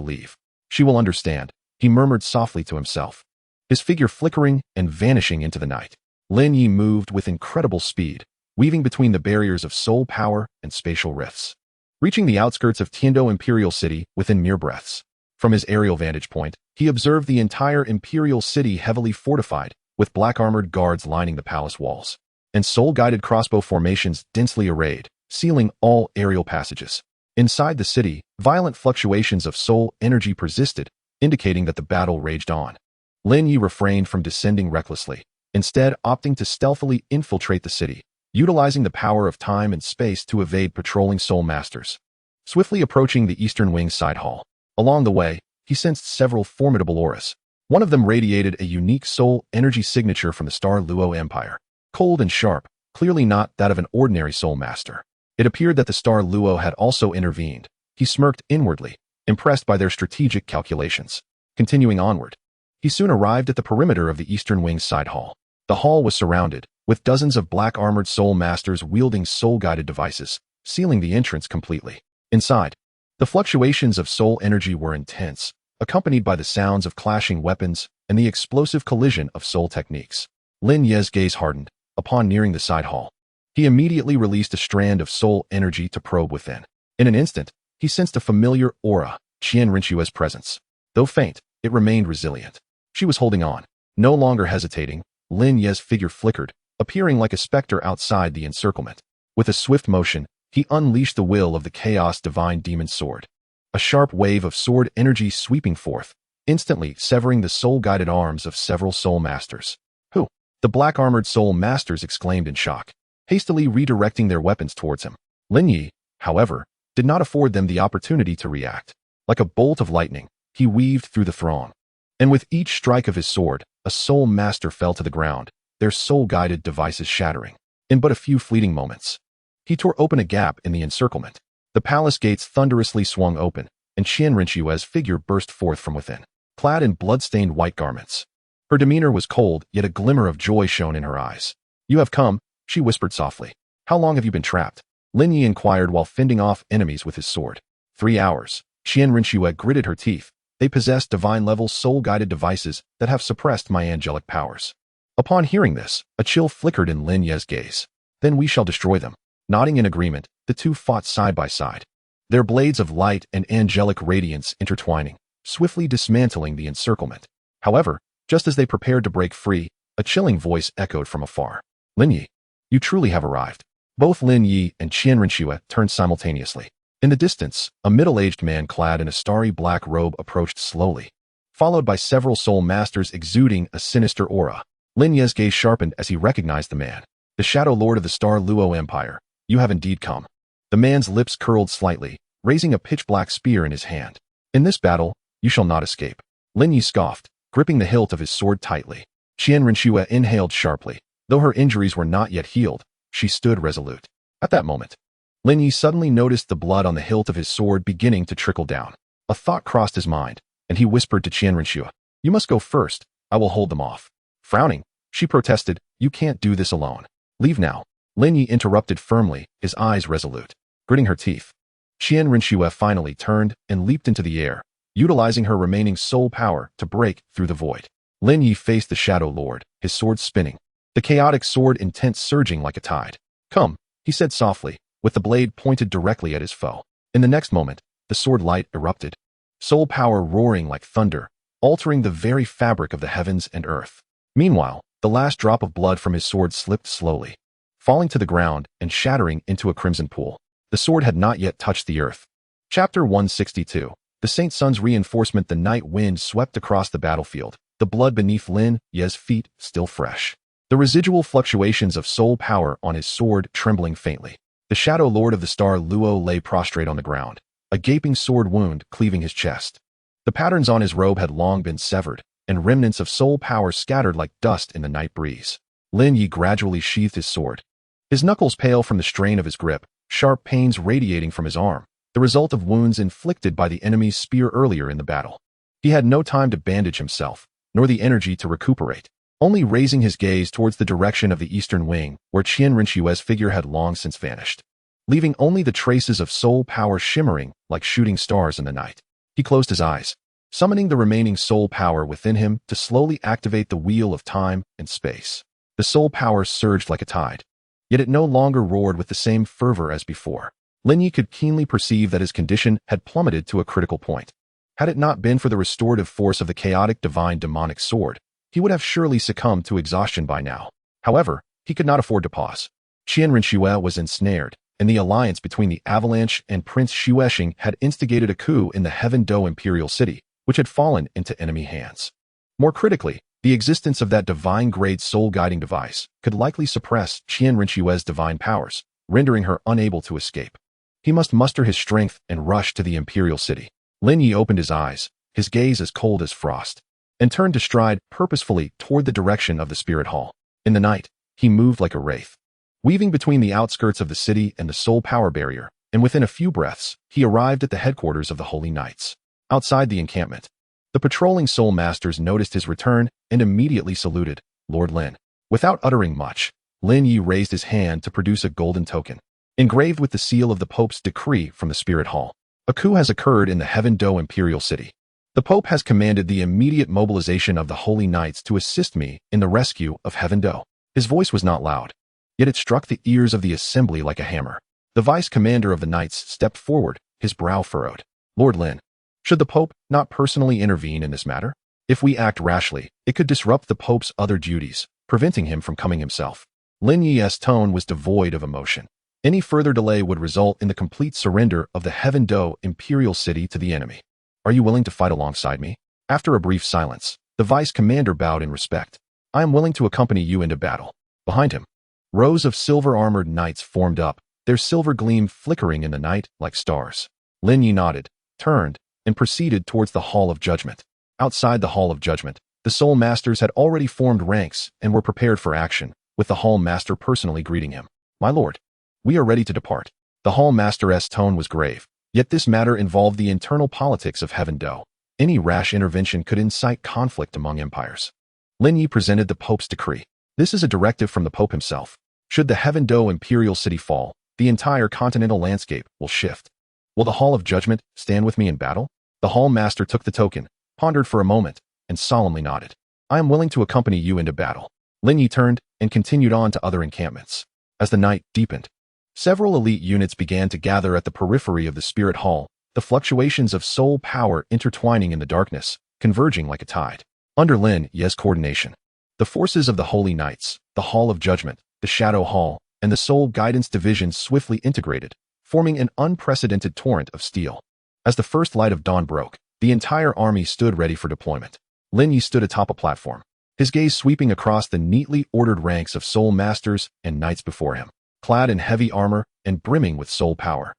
leave. She will understand, he murmured softly to himself, his figure flickering and vanishing into the night. Lin Ye moved with incredible speed, weaving between the barriers of soul power and spatial rifts, reaching the outskirts of Tiando Imperial City within mere breaths. From his aerial vantage point, he observed the entire Imperial City heavily fortified, with black-armored guards lining the palace walls, and soul-guided crossbow formations densely arrayed, sealing all aerial passages. Inside the city, violent fluctuations of soul energy persisted, indicating that the battle raged on. Lin Ye refrained from descending recklessly, instead opting to stealthily infiltrate the city, utilizing the power of time and space to evade patrolling soul masters. Swiftly approaching the eastern wing side hall. Along the way, he sensed several formidable auras. One of them radiated a unique soul energy signature from the Star Luo Empire. Cold and sharp, clearly not that of an ordinary soul master. It appeared that the Star Luo had also intervened. He smirked inwardly, impressed by their strategic calculations. Continuing onward, he soon arrived at the perimeter of the eastern wing side hall. The hall was surrounded, with dozens of black-armored soul masters wielding soul-guided devices, sealing the entrance completely. Inside, the fluctuations of soul energy were intense, accompanied by the sounds of clashing weapons and the explosive collision of soul techniques. Lin Ye's gaze hardened. Upon nearing the side hall, he immediately released a strand of soul energy to probe within. In an instant, he sensed a familiar aura, Qian Renxue's presence. Though faint, it remained resilient. She was holding on. No longer hesitating, Lin Ye's figure flickered, appearing like a specter outside the encirclement. With a swift motion, he unleashed the will of the Chaos Divine Demon Sword. A sharp wave of sword energy sweeping forth, instantly severing the soul-guided arms of several soul masters. Who? The black-armored soul masters exclaimed in shock, hastily redirecting their weapons towards him. Lin Ye, however, did not afford them the opportunity to react. Like a bolt of lightning, he weaved through the throng. And with each strike of his sword, a soul master fell to the ground, their soul-guided devices shattering. In but a few fleeting moments, he tore open a gap in the encirclement. The palace gates thunderously swung open, and Qian Renxue's figure burst forth from within, clad in blood-stained white garments. Her demeanor was cold, yet a glimmer of joy shone in her eyes. "You have come," she whispered softly. "How long have you been trapped?" Lin Ye inquired while fending off enemies with his sword. 3 hours. Qian Renxue gritted her teeth. They possess divine-level soul-guided devices that have suppressed my angelic powers. Upon hearing this, a chill flickered in Lin Ye's gaze. "Then we shall destroy them." Nodding in agreement, the two fought side by side, their blades of light and angelic radiance intertwining, swiftly dismantling the encirclement. However, just as they prepared to break free, a chilling voice echoed from afar. "Lin Ye, you truly have arrived." Both Lin Ye and Qian Renxue turned simultaneously. In the distance, a middle-aged man clad in a starry black robe approached slowly, followed by several soul masters exuding a sinister aura. Lin Ye's gaze sharpened as he recognized the man. "The Shadow Lord of the Star Luo Empire, you have indeed come." The man's lips curled slightly, raising a pitch-black spear in his hand. "In this battle, you shall not escape." Lin Ye scoffed, gripping the hilt of his sword tightly. Qian Renxue inhaled sharply. Though her injuries were not yet healed, she stood resolute. At that moment, Lin Ye suddenly noticed the blood on the hilt of his sword beginning to trickle down. A thought crossed his mind, and he whispered to Qian Renxue, "You must go first, I will hold them off." Frowning, she protested, "You can't do this alone. Leave now." Lin Ye interrupted firmly, his eyes resolute. Gritting her teeth, Qian Renxue finally turned and leaped into the air, utilizing her remaining soul power to break through the void. Lin Ye faced the Shadow Lord, his sword spinning, the chaotic sword intent surging like a tide. "Come," he said softly, with the blade pointed directly at his foe. In the next moment, the sword light erupted, soul power roaring like thunder, altering the very fabric of the heavens and earth. Meanwhile, the last drop of blood from his sword slipped slowly, falling to the ground and shattering into a crimson pool. The sword had not yet touched the earth. Chapter 162. The Saint Sun's reinforcement. The night wind swept across the battlefield, the blood beneath Lin Ye's feet still fresh. The residual fluctuations of soul power on his sword trembling faintly. The Shadow Lord of the Star Luo lay prostrate on the ground, a gaping sword wound cleaving his chest. The patterns on his robe had long been severed, and remnants of soul power scattered like dust in the night breeze. Lin Ye gradually sheathed his sword, his knuckles pale from the strain of his grip, sharp pains radiating from his arm, the result of wounds inflicted by the enemy's spear earlier in the battle. He had no time to bandage himself, nor the energy to recuperate, only raising his gaze towards the direction of the eastern wing, where Qian Renxue's figure had long since vanished. leaving only the traces of soul power shimmering like shooting stars in the night. He closed his eyes, summoning the remaining soul power within him to slowly activate the wheel of time and space. The soul power surged like a tide, yet it no longer roared with the same fervor as before. Lin Ye could keenly perceive that his condition had plummeted to a critical point. Had it not been for the restorative force of the chaotic divine demonic sword, he would have surely succumbed to exhaustion by now. However, he could not afford to pause. Qian Renxue was ensnared, and the alliance between the Avalanche and Prince Xuexing had instigated a coup in the Heaven Do Imperial City, which had fallen into enemy hands. More critically, the existence of that divine-grade soul-guiding device could likely suppress Qian Renxue's divine powers, rendering her unable to escape. He must muster his strength and rush to the Imperial City. Lin Ye opened his eyes, his gaze as cold as frost, and turned to stride purposefully toward the direction of the Spirit Hall. In the night, he moved like a wraith, weaving between the outskirts of the city and the soul power barrier, and within a few breaths, he arrived at the headquarters of the Holy Knights. Outside the encampment, the patrolling soul masters noticed his return and immediately saluted, "Lord Lin." Without uttering much, Lin Ye raised his hand to produce a golden token, engraved with the seal of the Pope's decree from the Spirit Hall. A coup has occurred in the Heaven Do Imperial City. The Pope has commanded the immediate mobilization of the Holy Knights to assist me in the rescue of Heaven Do. His voice was not loud, yet it struck the ears of the assembly like a hammer. The vice commander of the Knights stepped forward, his brow furrowed. "Lord Lin, should the Pope not personally intervene in this matter? If we act rashly, it could disrupt the Pope's other duties, preventing him from coming himself." Lin Ye's tone was devoid of emotion. Any further delay would result in the complete surrender of the Heaven Do Imperial City to the enemy. "Are you willing to fight alongside me?" After a brief silence, the vice commander bowed in respect. "I am willing to accompany you into battle." Behind him, rows of silver-armored knights formed up, their silver gleam flickering in the night like stars. Lin Ye nodded, turned, and proceeded towards the Hall of Judgment. Outside the Hall of Judgment, the Soul Masters had already formed ranks and were prepared for action, with the Hall Master personally greeting him. "My lord, we are ready to depart." The Hall Master's tone was grave, yet this matter involved the internal politics of Heaven Do. Any rash intervention could incite conflict among empires. Lin Ye presented the Pope's decree. "This is a directive from the Pope himself. Should the Heaven Do Imperial City fall, the entire continental landscape will shift. Will the Hall of Judgment stand with me in battle?" The Hall Master took the token, pondered for a moment, and solemnly nodded. "I am willing to accompany you into battle." Lin Ye turned and continued on to other encampments. As the night deepened, several elite units began to gather at the periphery of the Spirit Hall, the fluctuations of soul power intertwining in the darkness, converging like a tide. Under Lin Ye's coordination, the forces of the Holy Knights, the Hall of Judgment, the Shadow Hall, and the Soul Guidance Division swiftly integrated, forming an unprecedented torrent of steel. As the first light of dawn broke, the entire army stood ready for deployment. Lin Ye stood atop a platform, his gaze sweeping across the neatly ordered ranks of soul masters and knights before him, clad in heavy armor and brimming with soul power.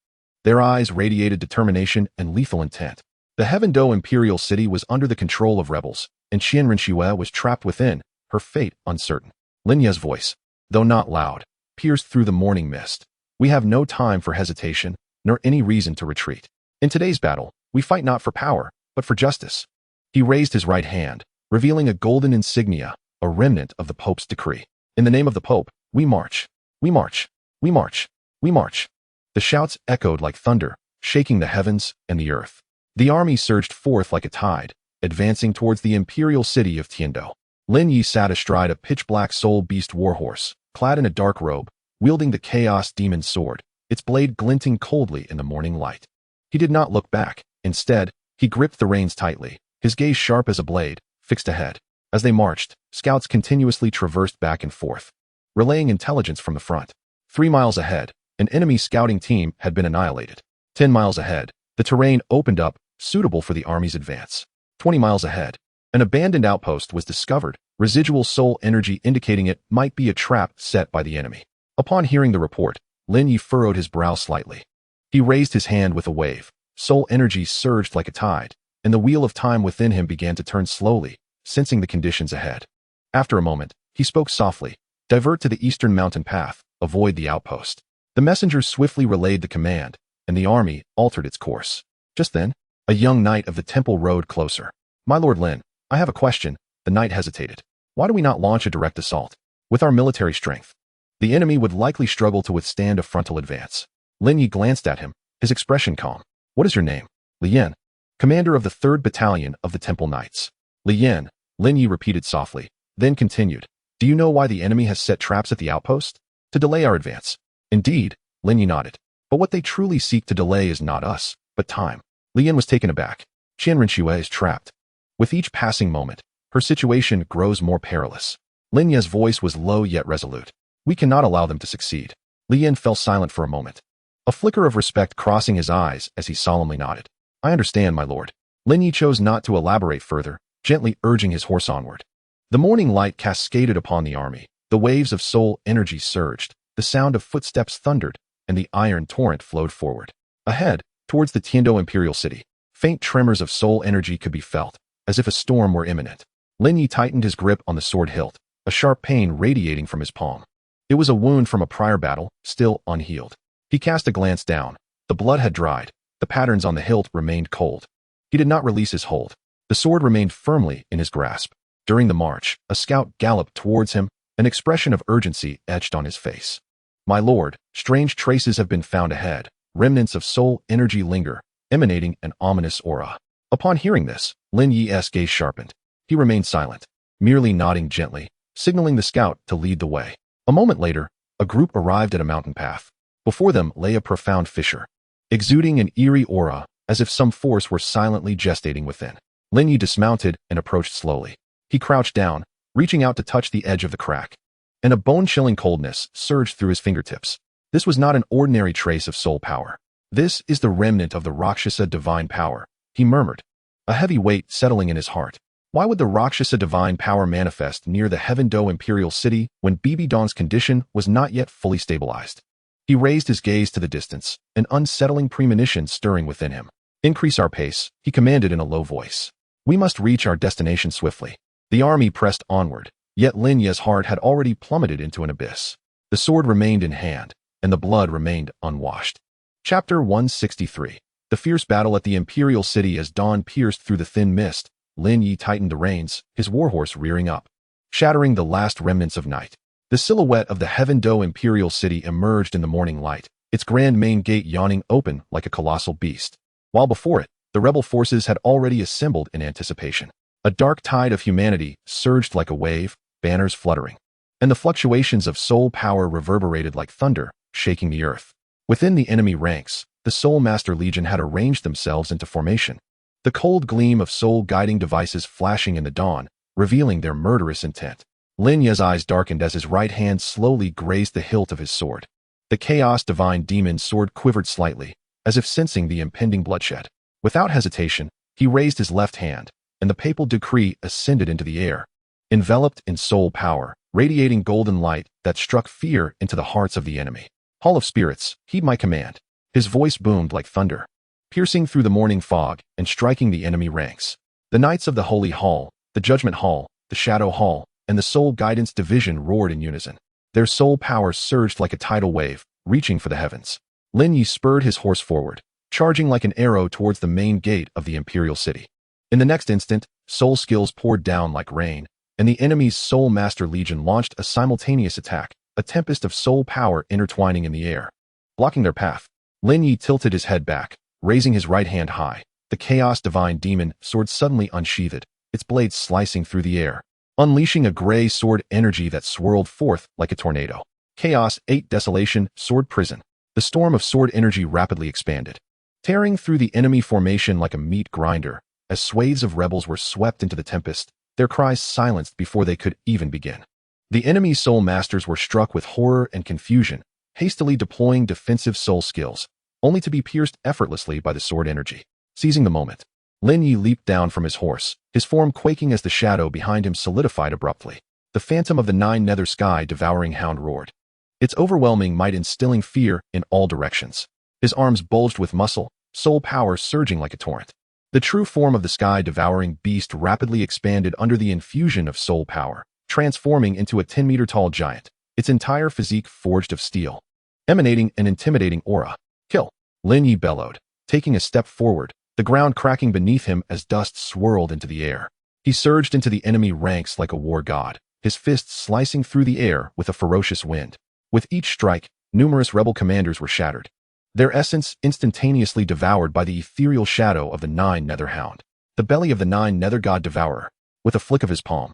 Their eyes radiated determination and lethal intent. The Heaven Do Imperial City was under the control of rebels, and Qian Renxue was trapped within, her fate uncertain. Lin Ye's voice, though not loud, pierced through the morning mist. "We have no time for hesitation, nor any reason to retreat. In today's battle, we fight not for power, but for justice." He raised his right hand, revealing a golden insignia, a remnant of the Pope's decree. "In the name of the Pope, we march. We march. We march. We march." The shouts echoed like thunder, shaking the heavens and the earth. The army surged forth like a tide, advancing towards the imperial city of Tiando. Lin Ye sat astride a pitch-black soul beast warhorse, clad in a dark robe, wielding the chaos demon sword, its blade glinting coldly in the morning light. He did not look back. Instead, he gripped the reins tightly, his gaze sharp as a blade, fixed ahead. As they marched, scouts continuously traversed back and forth, relaying intelligence from the front. 3 miles ahead, an enemy scouting team had been annihilated. 10 miles ahead, the terrain opened up, suitable for the army's advance. 20 miles ahead, an abandoned outpost was discovered, residual soul energy indicating it might be a trap set by the enemy. Upon hearing the report, Lin Ye furrowed his brow slightly. He raised his hand with a wave. Soul energy surged like a tide, and the wheel of time within him began to turn slowly, sensing the conditions ahead. After a moment, he spoke softly. "Divert to the eastern mountain path, avoid the outpost." The messengers swiftly relayed the command, and the army altered its course. Just then, a young knight of the temple rode closer. "My lord Lin, I have a question." The knight hesitated. "Why do we not launch a direct assault? With our military strength, the enemy would likely struggle to withstand a frontal advance." Lin Ye glanced at him, his expression calm. What is your name? Lin, commander of the 3rd Battalion of the Temple Knights. Lin Ye repeated softly, then continued. Do you know why the enemy has set traps at the outpost? To delay our advance. Indeed, Lin Ye nodded. But what they truly seek to delay is not us, but time. Lin was taken aback. Qian Renxue is trapped. With each passing moment, her situation grows more perilous. Lin Ye's voice was low yet resolute. We cannot allow them to succeed. Lin fell silent for a moment, a flicker of respect crossing his eyes as he solemnly nodded. I understand, my lord. Lin Ye chose not to elaborate further, gently urging his horse onward. The morning light cascaded upon the army. The waves of soul energy surged, the sound of footsteps thundered, and the iron torrent flowed forward. Ahead, towards the Tiando Imperial City, faint tremors of soul energy could be felt, as if a storm were imminent. Lin Ye tightened his grip on the sword hilt, a sharp pain radiating from his palm. It was a wound from a prior battle, still unhealed. He cast a glance down. The blood had dried. The patterns on the hilt remained cold. He did not release his hold. The sword remained firmly in his grasp. During the march, a scout galloped towards him, an expression of urgency etched on his face. My lord, strange traces have been found ahead. Remnants of soul energy linger, emanating an ominous aura. Upon hearing this, Lin Ye's gaze sharpened. He remained silent, merely nodding gently, signaling the scout to lead the way. A moment later, a group arrived at a mountain path. Before them lay a profound fissure, exuding an eerie aura, as if some force were silently gestating within. Lin Ye dismounted and approached slowly. He crouched down, reaching out to touch the edge of the crack, and a bone-chilling coldness surged through his fingertips. This was not an ordinary trace of soul power. This is the remnant of the Rakshasa divine power, he murmured, a heavy weight settling in his heart. Why would the Rakshasa divine power manifest near the Heaven-Do Imperial City when Bibi Dong's condition was not yet fully stabilized? He raised his gaze to the distance, an unsettling premonition stirring within him. Increase our pace, he commanded in a low voice. We must reach our destination swiftly. The army pressed onward, yet Lin Ye's heart had already plummeted into an abyss. The sword remained in hand, and the blood remained unwashed. Chapter 163. The fierce battle at the Imperial City. As dawn pierced through the thin mist, Lin Ye tightened the reins, his warhorse rearing up, shattering the last remnants of night. The silhouette of the Heaven-Do Imperial City emerged in the morning light, its grand main gate yawning open like a colossal beast. While before it, the rebel forces had already assembled in anticipation. A dark tide of humanity surged like a wave, banners fluttering, and the fluctuations of soul power reverberated like thunder, shaking the earth. Within the enemy ranks, the Soul Master Legion had arranged themselves into formation, the cold gleam of soul-guiding devices flashing in the dawn, revealing their murderous intent. Lin Ye's eyes darkened as his right hand slowly grazed the hilt of his sword. The Chaos Divine Demon's sword quivered slightly, as if sensing the impending bloodshed. Without hesitation, he raised his left hand, and the papal decree ascended into the air, enveloped in soul power, radiating golden light that struck fear into the hearts of the enemy. Hall of Spirits, heed my command. His voice boomed like thunder, piercing through the morning fog and striking the enemy ranks. The Knights of the Holy Hall, the Judgment Hall, the Shadow Hall, and the Soul Guidance Division roared in unison. Their soul power surged like a tidal wave, reaching for the heavens. Lin Ye spurred his horse forward, charging like an arrow towards the main gate of the Imperial City. In the next instant, soul skills poured down like rain, and the enemy's Soul Master Legion launched a simultaneous attack, a tempest of soul power intertwining in the air. Blocking their path, Lin Ye tilted his head back, raising his right hand high. The Chaos Divine Demon sword suddenly unsheathed, its blades slicing through the air, unleashing a gray sword energy that swirled forth like a tornado. Chaos 8 Desolation Sword Prison. The storm of sword energy rapidly expanded, tearing through the enemy formation like a meat grinder. As swathes of rebels were swept into the tempest, their cries silenced before they could even begin. The enemy's soul masters were struck with horror and confusion, hastily deploying defensive soul skills, only to be pierced effortlessly by the sword energy. Seizing the moment, Lin Ye leaped down from his horse, his form quaking as the shadow behind him solidified abruptly. The phantom of the Nine Nether Sky devouring hound roared, its overwhelming might instilling fear in all directions. His arms bulged with muscle, soul power surging like a torrent. The true form of the sky-devouring beast rapidly expanded under the infusion of soul power, transforming into a 10-meter-tall giant, its entire physique forged of steel, emanating an intimidating aura. Kill! Lin Ye bellowed, taking a step forward, the ground cracking beneath him as dust swirled into the air. He surged into the enemy ranks like a war god, his fists slicing through the air with a ferocious wind. With each strike, numerous rebel commanders were shattered, their essence instantaneously devoured by the ethereal shadow of the Nine Nether Hound, the belly of the Nine Nether God Devourer. With a flick of his palm,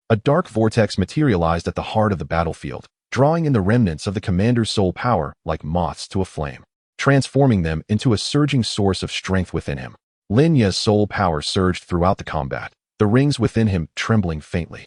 a dark vortex materialized at the heart of the battlefield, drawing in the remnants of the commander's soul power like moths to a flame, transforming them into a surging source of strength within him. Lin Ye's soul power surged throughout the combat, the rings within him trembling faintly,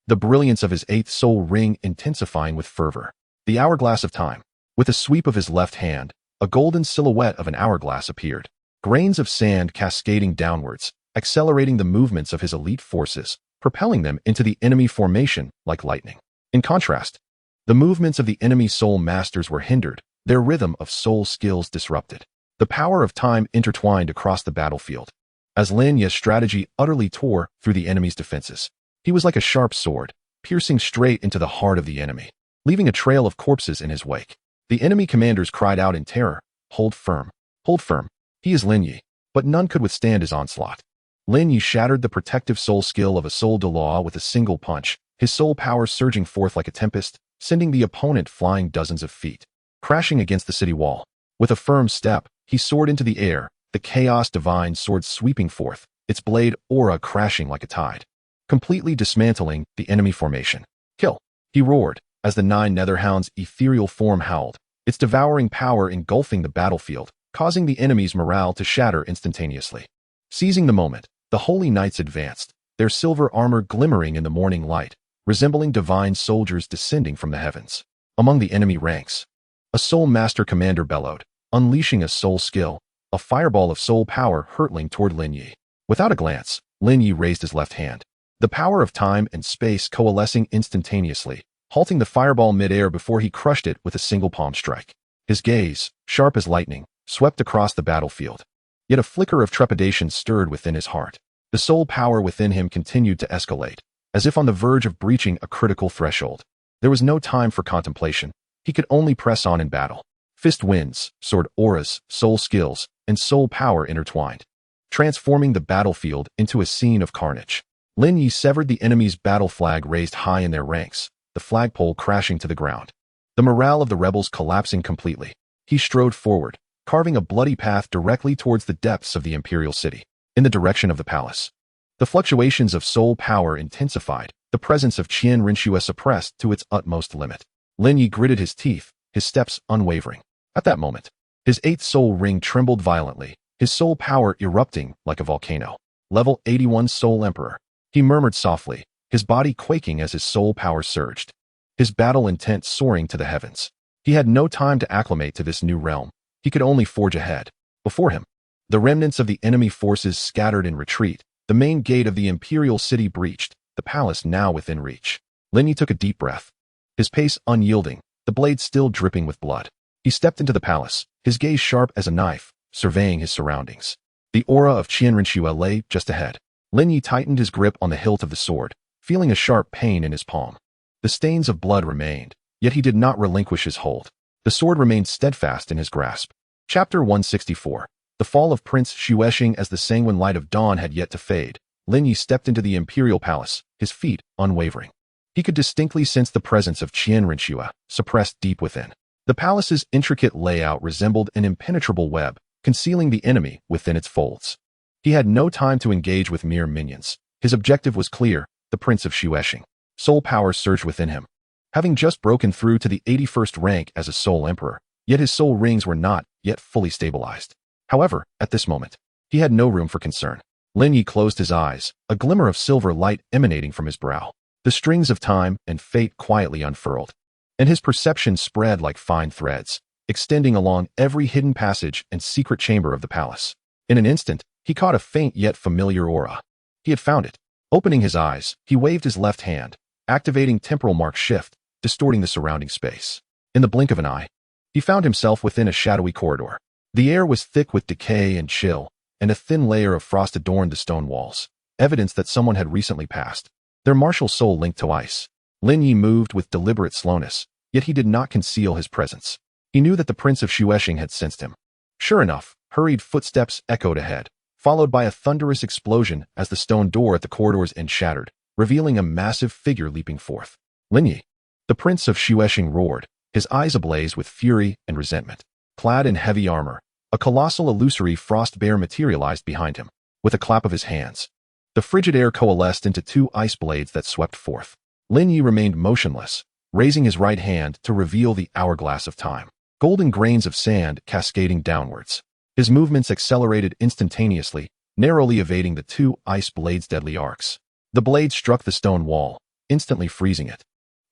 the brilliance of his eighth soul ring intensifying with fervor. The hourglass of time. With a sweep of his left hand, a golden silhouette of an hourglass appeared, grains of sand cascading downwards, accelerating the movements of his elite forces, propelling them into the enemy formation like lightning. In contrast, the movements of the enemy soul masters were hindered, their rhythm of soul skills disrupted. The power of time intertwined across the battlefield. As Lin Ye's strategy utterly tore through the enemy's defenses, he was like a sharp sword, piercing straight into the heart of the enemy, leaving a trail of corpses in his wake. The enemy commanders cried out in terror, "Hold firm! Hold firm! He is Lin Ye!" But none could withstand his onslaught. Lin Ye shattered the protective soul skill of a soul Douluo with a single punch, his soul power surging forth like a tempest, sending the opponent flying dozens of feet, crashing against the city wall. With a firm step, he soared into the air, the chaos divine sword sweeping forth, its blade aura crashing like a tide, completely dismantling the enemy formation. "Kill!" he roared, as the Nine Nether Hound's ethereal form howled, its devouring power engulfing the battlefield, causing the enemy's morale to shatter instantaneously. Seizing the moment, the Holy Knights advanced, their silver armor glimmering in the morning light, resembling divine soldiers descending from the heavens. Among the enemy ranks, a soul master commander bellowed, unleashing a soul skill, a fireball of soul power hurtling toward Lin Ye. Without a glance, Lin Ye raised his left hand, the power of time and space coalescing instantaneously, halting the fireball mid-air before he crushed it with a single palm strike. His gaze, sharp as lightning, swept across the battlefield. Yet a flicker of trepidation stirred within his heart. The soul power within him continued to escalate, as if on the verge of breaching a critical threshold. There was no time for contemplation. He could only press on in battle. Fist winds, sword auras, soul skills, and soul power intertwined, transforming the battlefield into a scene of carnage. Lin Ye severed the enemy's battle flag raised high in their ranks, the flagpole crashing to the ground. The morale of the rebels collapsing completely. He strode forward, carving a bloody path directly towards the depths of the imperial city, in the direction of the palace. The fluctuations of soul power intensified, the presence of Qian Renxue suppressed to its utmost limit. Lin Ye gritted his teeth, his steps unwavering. At that moment, his eighth soul ring trembled violently, his soul power erupting like a volcano. Level 81 Soul Emperor. He murmured softly, his body quaking as his soul power surged, his battle intent soaring to the heavens. He had no time to acclimate to this new realm. He could only forge ahead. Before him, the remnants of the enemy forces scattered in retreat, the main gate of the imperial city breached, the palace now within reach. Lin Ye took a deep breath, his pace unyielding, the blade still dripping with blood. He stepped into the palace, his gaze sharp as a knife, surveying his surroundings. The aura of Qian Renxue lay just ahead. Lin Ye tightened his grip on the hilt of the sword, feeling a sharp pain in his palm. The stains of blood remained, yet he did not relinquish his hold. The sword remained steadfast in his grasp. Chapter 164. The fall of Prince Xuexing. As the sanguine light of dawn had yet to fade, Lin Ye stepped into the imperial palace, his feet unwavering. He could distinctly sense the presence of Qian Renxue, suppressed deep within. The palace's intricate layout resembled an impenetrable web, concealing the enemy within its folds. He had no time to engage with mere minions. His objective was clear, the Prince of Xuexing. Soul power surged within him. Having just broken through to the 81st rank as a soul emperor, yet his soul rings were not yet fully stabilized. However, at this moment, he had no room for concern. Lin Ye closed his eyes, a glimmer of silver light emanating from his brow. The strings of time and fate quietly unfurled, and his perception spread like fine threads, extending along every hidden passage and secret chamber of the palace. In an instant, he caught a faint yet familiar aura. He had found it. Opening his eyes, he waved his left hand, activating temporal mark shift, distorting the surrounding space. In the blink of an eye, he found himself within a shadowy corridor. The air was thick with decay and chill, and a thin layer of frost adorned the stone walls, evidence that someone had recently passed, their martial soul linked to ice. Lin Ye moved with deliberate slowness, yet he did not conceal his presence. He knew that the Prince of Xuexing had sensed him. Sure enough, hurried footsteps echoed ahead, followed by a thunderous explosion as the stone door at the corridor's end shattered, revealing a massive figure leaping forth. Lin Ye. The Prince of Xuexing roared, his eyes ablaze with fury and resentment. clad in heavy armor. A colossal illusory frost bear materialized behind him. With a clap of his hands, the frigid air coalesced into two ice blades that swept forth. Lin Ye remained motionless, raising his right hand to reveal the hourglass of time. Golden grains of sand cascading downwards. His movements accelerated instantaneously, narrowly evading the two ice blades' deadly arcs. The blade struck the stone wall, instantly freezing it.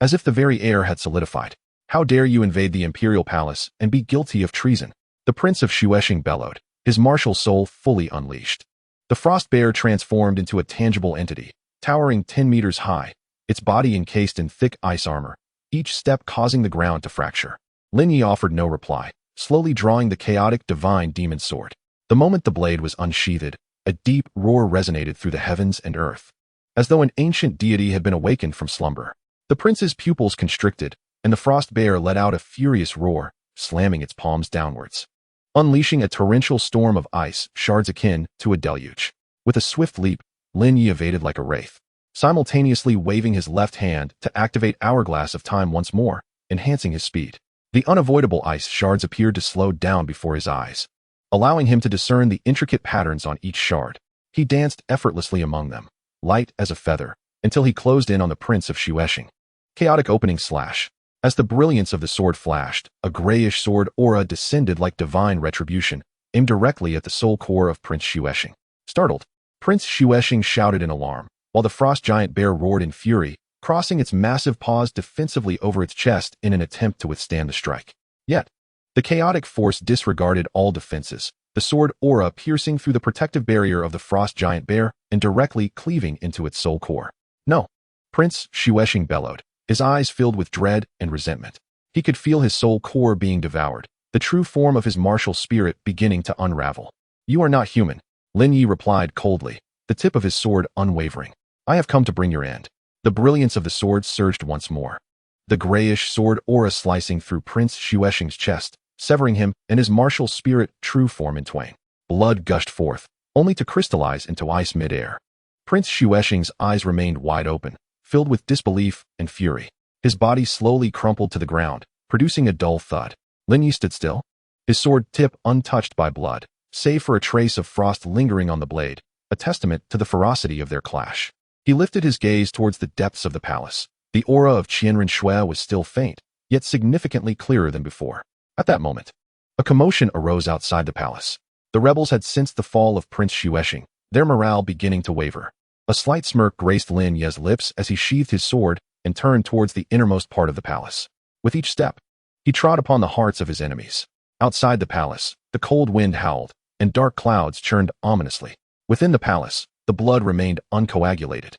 As if the very air had solidified. How dare you invade the imperial palace and be guilty of treason? The Prince of Xuexing bellowed, his martial soul fully unleashed. The frost bear transformed into a tangible entity, towering 10 meters high, its body encased in thick ice armor, each step causing the ground to fracture. Lin Ye offered no reply, slowly drawing the chaotic divine demon sword. The moment the blade was unsheathed, a deep roar resonated through the heavens and earth, as though an ancient deity had been awakened from slumber. The prince's pupils constricted, and the frost bear let out a furious roar, slamming its palms downwards, unleashing a torrential storm of ice shards akin to a deluge. With a swift leap, Lin Ye evaded like a wraith, simultaneously waving his left hand to activate Hourglass of Time once more, enhancing his speed. The unavoidable ice shards appeared to slow down before his eyes, allowing him to discern the intricate patterns on each shard. He danced effortlessly among them, light as a feather, until he closed in on the Prince of Xuexing. Chaotic opening slash. As the brilliance of the sword flashed, a grayish sword aura descended like divine retribution, aimed directly at the soul core of Prince Xuexing. Startled, Prince Xuexing shouted in alarm, while the frost giant bear roared in fury, crossing its massive paws defensively over its chest in an attempt to withstand the strike. Yet, the chaotic force disregarded all defenses, the sword aura piercing through the protective barrier of the frost giant bear and directly cleaving into its soul core. No! Prince Xuexing bellowed, his eyes filled with dread and resentment. He could feel his soul core being devoured, the true form of his martial spirit beginning to unravel. You are not human, Lin Ye replied coldly, the tip of his sword unwavering. I have come to bring your end. The brilliance of the sword surged once more, the grayish sword aura slicing through Prince Xuexing's chest, severing him and his martial spirit true form in twain. Blood gushed forth, only to crystallize into ice mid-air. Prince Xuexing's eyes remained wide open, filled with disbelief and fury. His body slowly crumpled to the ground, producing a dull thud. Lin Ye stood still, his sword tip untouched by blood, save for a trace of frost lingering on the blade, a testament to the ferocity of their clash. He lifted his gaze towards the depths of the palace. The aura of Qian Renxue was still faint, yet significantly clearer than before. At that moment, a commotion arose outside the palace. The rebels had sensed the fall of Prince Xuexing, their morale beginning to waver. A slight smirk graced Lin Ye's lips as he sheathed his sword and turned towards the innermost part of the palace. With each step, he trod upon the hearts of his enemies. Outside the palace, the cold wind howled, and dark clouds churned ominously. Within the palace, the blood remained uncoagulated,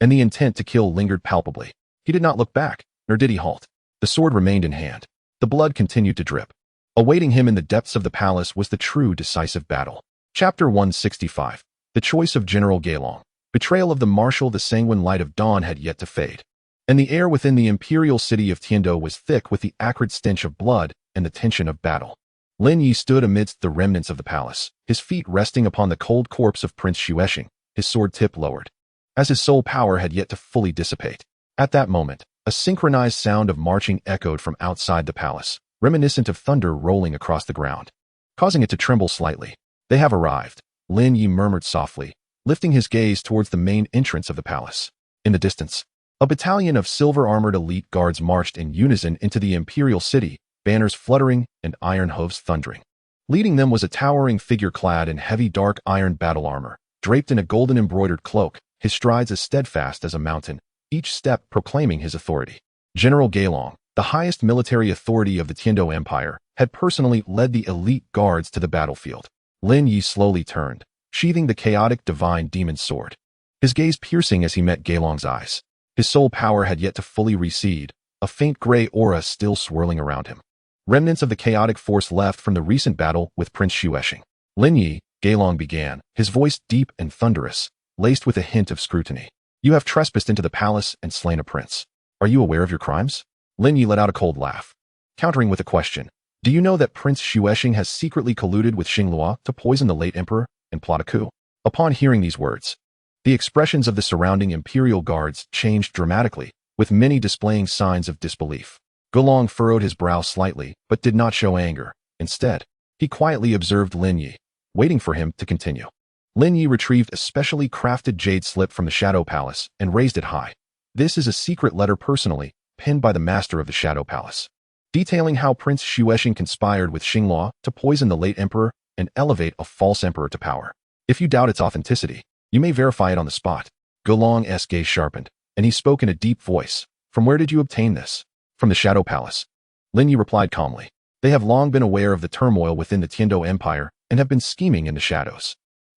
and the intent to kill lingered palpably. He did not look back, nor did he halt. The sword remained in hand. The blood continued to drip. Awaiting him in the depths of the palace was the true decisive battle. Chapter 165. The Choice of General Gailong. Betrayal of the marshal. The sanguine light of dawn had yet to fade, and the air within the imperial city of Tiando was thick with the acrid stench of blood and the tension of battle. Lin Ye stood amidst the remnants of the palace, his feet resting upon the cold corpse of Prince Xuexing, his sword tip lowered, as his soul power had yet to fully dissipate. At that moment, a synchronized sound of marching echoed from outside the palace, reminiscent of thunder rolling across the ground, causing it to tremble slightly. They have arrived, Lin Ye murmured softly, lifting his gaze towards the main entrance of the palace. In the distance, a battalion of silver-armored elite guards marched in unison into the imperial city, banners fluttering and iron hooves thundering. Leading them was a towering figure clad in heavy dark iron battle armor, draped in a golden embroidered cloak, his strides as steadfast as a mountain, each step proclaiming his authority. General Gailong, the highest military authority of the Tiando Empire, had personally led the elite guards to the battlefield. Lin Ye slowly turned, sheathing the chaotic divine demon sword, his gaze piercing as he met Gailong's eyes. His soul power had yet to fully recede, a faint gray aura still swirling around him. Remnants of the chaotic force left from the recent battle with Prince Xuexing. Lin Ye, Gailong began, his voice deep and thunderous, laced with a hint of scrutiny. You have trespassed into the palace and slain a prince. Are you aware of your crimes? Lin Ye let out a cold laugh, countering with a question. Do you know that Prince Xuexing has secretly colluded with Xinglua to poison the late emperor and plot a coup? Upon hearing these words, the expressions of the surrounding imperial guards changed dramatically, with many displaying signs of disbelief. Gailong furrowed his brow slightly, but did not show anger. Instead, he quietly observed Lin Ye, waiting for him to continue. Lin Ye retrieved a specially crafted jade slip from the Shadow Palace and raised it high. This is a secret letter personally penned by the master of the Shadow Palace, detailing how Prince Xuexing conspired with Xinghua to poison the late emperor and elevate a false emperor to power. If you doubt its authenticity, you may verify it on the spot. Gulong's gaze sharpened, and he spoke in a deep voice. From where did you obtain this? From the Shadow Palace. Lin Ye replied calmly. They have long been aware of the turmoil within the Tiando Empire and have been scheming in the shadows.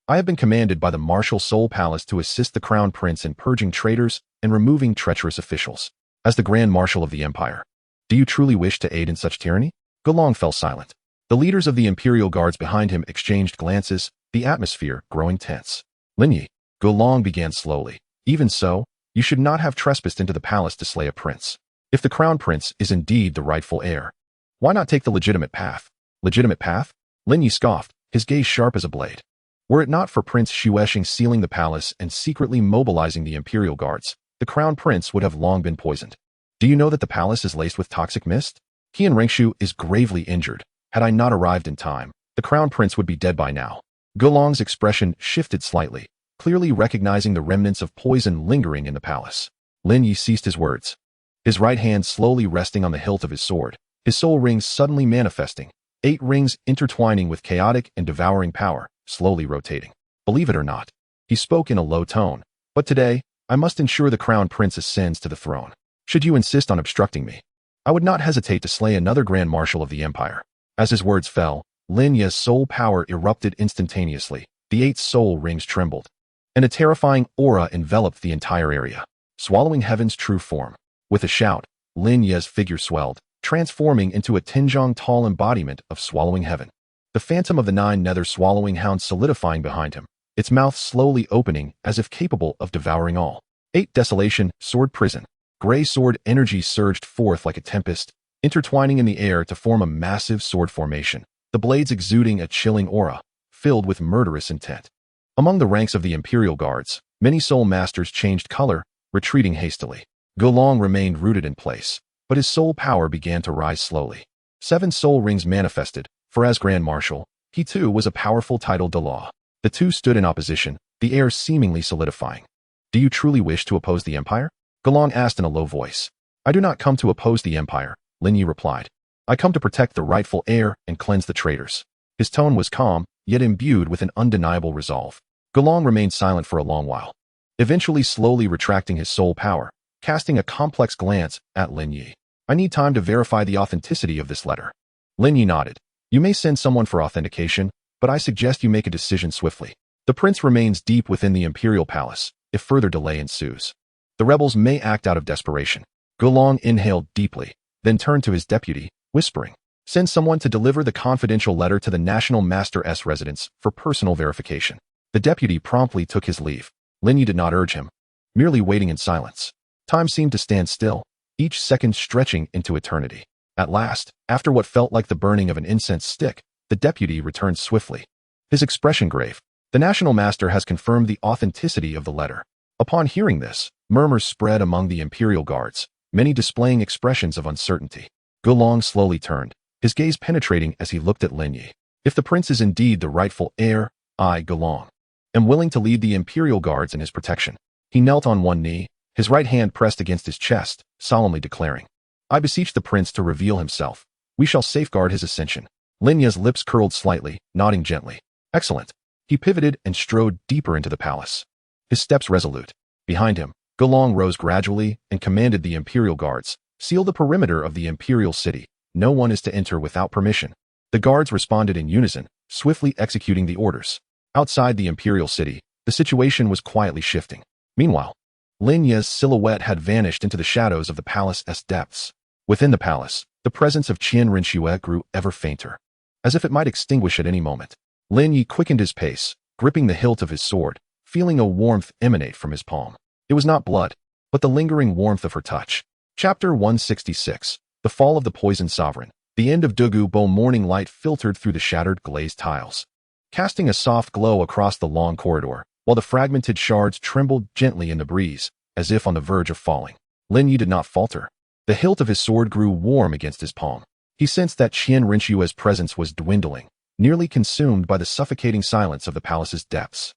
I have been commanded by the Martial Soul Palace to assist the Crown Prince in purging traitors and removing treacherous officials. As the Grand Marshal of the Empire, do you truly wish to aid in such tyranny? Gulong fell silent. The leaders of the Imperial Guards behind him exchanged glances, the atmosphere growing tense. Lin Ye, Gulong began slowly. Even so, you should not have trespassed into the palace to slay a prince. If the Crown Prince is indeed the rightful heir, why not take the legitimate path? Legitimate path? Lin Ye scoffed, his gaze sharp as a blade. Were it not for Prince Xuexing sealing the palace and secretly mobilizing the Imperial Guards, the Crown Prince would have long been poisoned. Do you know that the palace is laced with toxic mist? Qian Renxue is gravely injured. Had I not arrived in time, the Crown Prince would be dead by now. Gulong's expression shifted slightly, clearly recognizing the remnants of poison lingering in the palace. Lin Ye ceased his words, his right hand slowly resting on the hilt of his sword, his soul rings suddenly manifesting, 8 rings intertwining with chaotic and devouring power, slowly rotating. Believe it or not, he spoke in a low tone, but today, I must ensure the Crown Prince ascends to the throne. Should you insist on obstructing me, I would not hesitate to slay another Grand Marshal of the Empire. As his words fell, Lin Ye's soul power erupted instantaneously, the 8 soul rings trembled, and a terrifying aura enveloped the entire area, swallowing heaven's true form. With a shout, Lin Ye's figure swelled, transforming into a Tinjiang tall embodiment of swallowing heaven. The phantom of the Nine Nether swallowing hound solidifying behind him, its mouth slowly opening as if capable of devouring all. 8 Desolation, Sword Prison. Gray sword energy surged forth like a tempest, intertwining in the air to form a massive sword formation, the blades exuding a chilling aura, filled with murderous intent. Among the ranks of the Imperial Guards, many soul masters changed color, retreating hastily. Gulong remained rooted in place, but his soul power began to rise slowly. 7 soul rings manifested, for as Grand Marshal, he too was a powerful title de law. The two stood in opposition, the air seemingly solidifying. Do you truly wish to oppose the Empire? Gulong asked in a low voice. I do not come to oppose the Empire, Lin Ye replied. I come to protect the rightful heir and cleanse the traitors. His tone was calm, yet imbued with an undeniable resolve. Gulong remained silent for a long while, eventually slowly retracting his soul power, casting a complex glance at Lin Ye. I need time to verify the authenticity of this letter. Lin Ye nodded. You may send someone for authentication, but I suggest you make a decision swiftly. The prince remains deep within the Imperial Palace. If further delay ensues, the rebels may act out of desperation. Gulong inhaled deeply, then turned to his deputy, whispering, send someone to deliver the confidential letter to the National Master's residence for personal verification. The deputy promptly took his leave. Lin Ye did not urge him, merely waiting in silence. Time seemed to stand still, each second stretching into eternity. At last, after what felt like the burning of an incense stick, the deputy returned swiftly, his expression grave. The National Master has confirmed the authenticity of the letter. Upon hearing this, murmurs spread among the Imperial Guards, many displaying expressions of uncertainty. Gulong slowly turned, his gaze penetrating as he looked at Lin Ye. If the prince is indeed the rightful heir, I, Gulong, am willing to lead the Imperial Guards in his protection. He knelt on one knee, his right hand pressed against his chest, solemnly declaring, I beseech the prince to reveal himself. We shall safeguard his ascension. Lin Ye's lips curled slightly, nodding gently. Excellent. He pivoted and strode deeper into the palace, his steps resolute. Behind him, Gulong rose gradually and commanded the Imperial Guards, seal the perimeter of the Imperial City. No one is to enter without permission. The guards responded in unison, swiftly executing the orders. Outside the Imperial City, the situation was quietly shifting. Meanwhile, Lin Ye's silhouette had vanished into the shadows of the palace's depths. Within the palace, the presence of Qian Renxue grew ever fainter, as if it might extinguish at any moment. Lin Ye quickened his pace, gripping the hilt of his sword, feeling a warmth emanate from his palm. It was not blood, but the lingering warmth of her touch. Chapter 166. The Fall of the Poisoned Sovereign. The end of Douluo Bo morning light filtered through the shattered glazed tiles, casting a soft glow across the long corridor, while the fragmented shards trembled gently in the breeze, as if on the verge of falling. Lin Ye did not falter. The hilt of his sword grew warm against his palm. He sensed that Qian Renxue's presence was dwindling, nearly consumed by the suffocating silence of the palace's depths.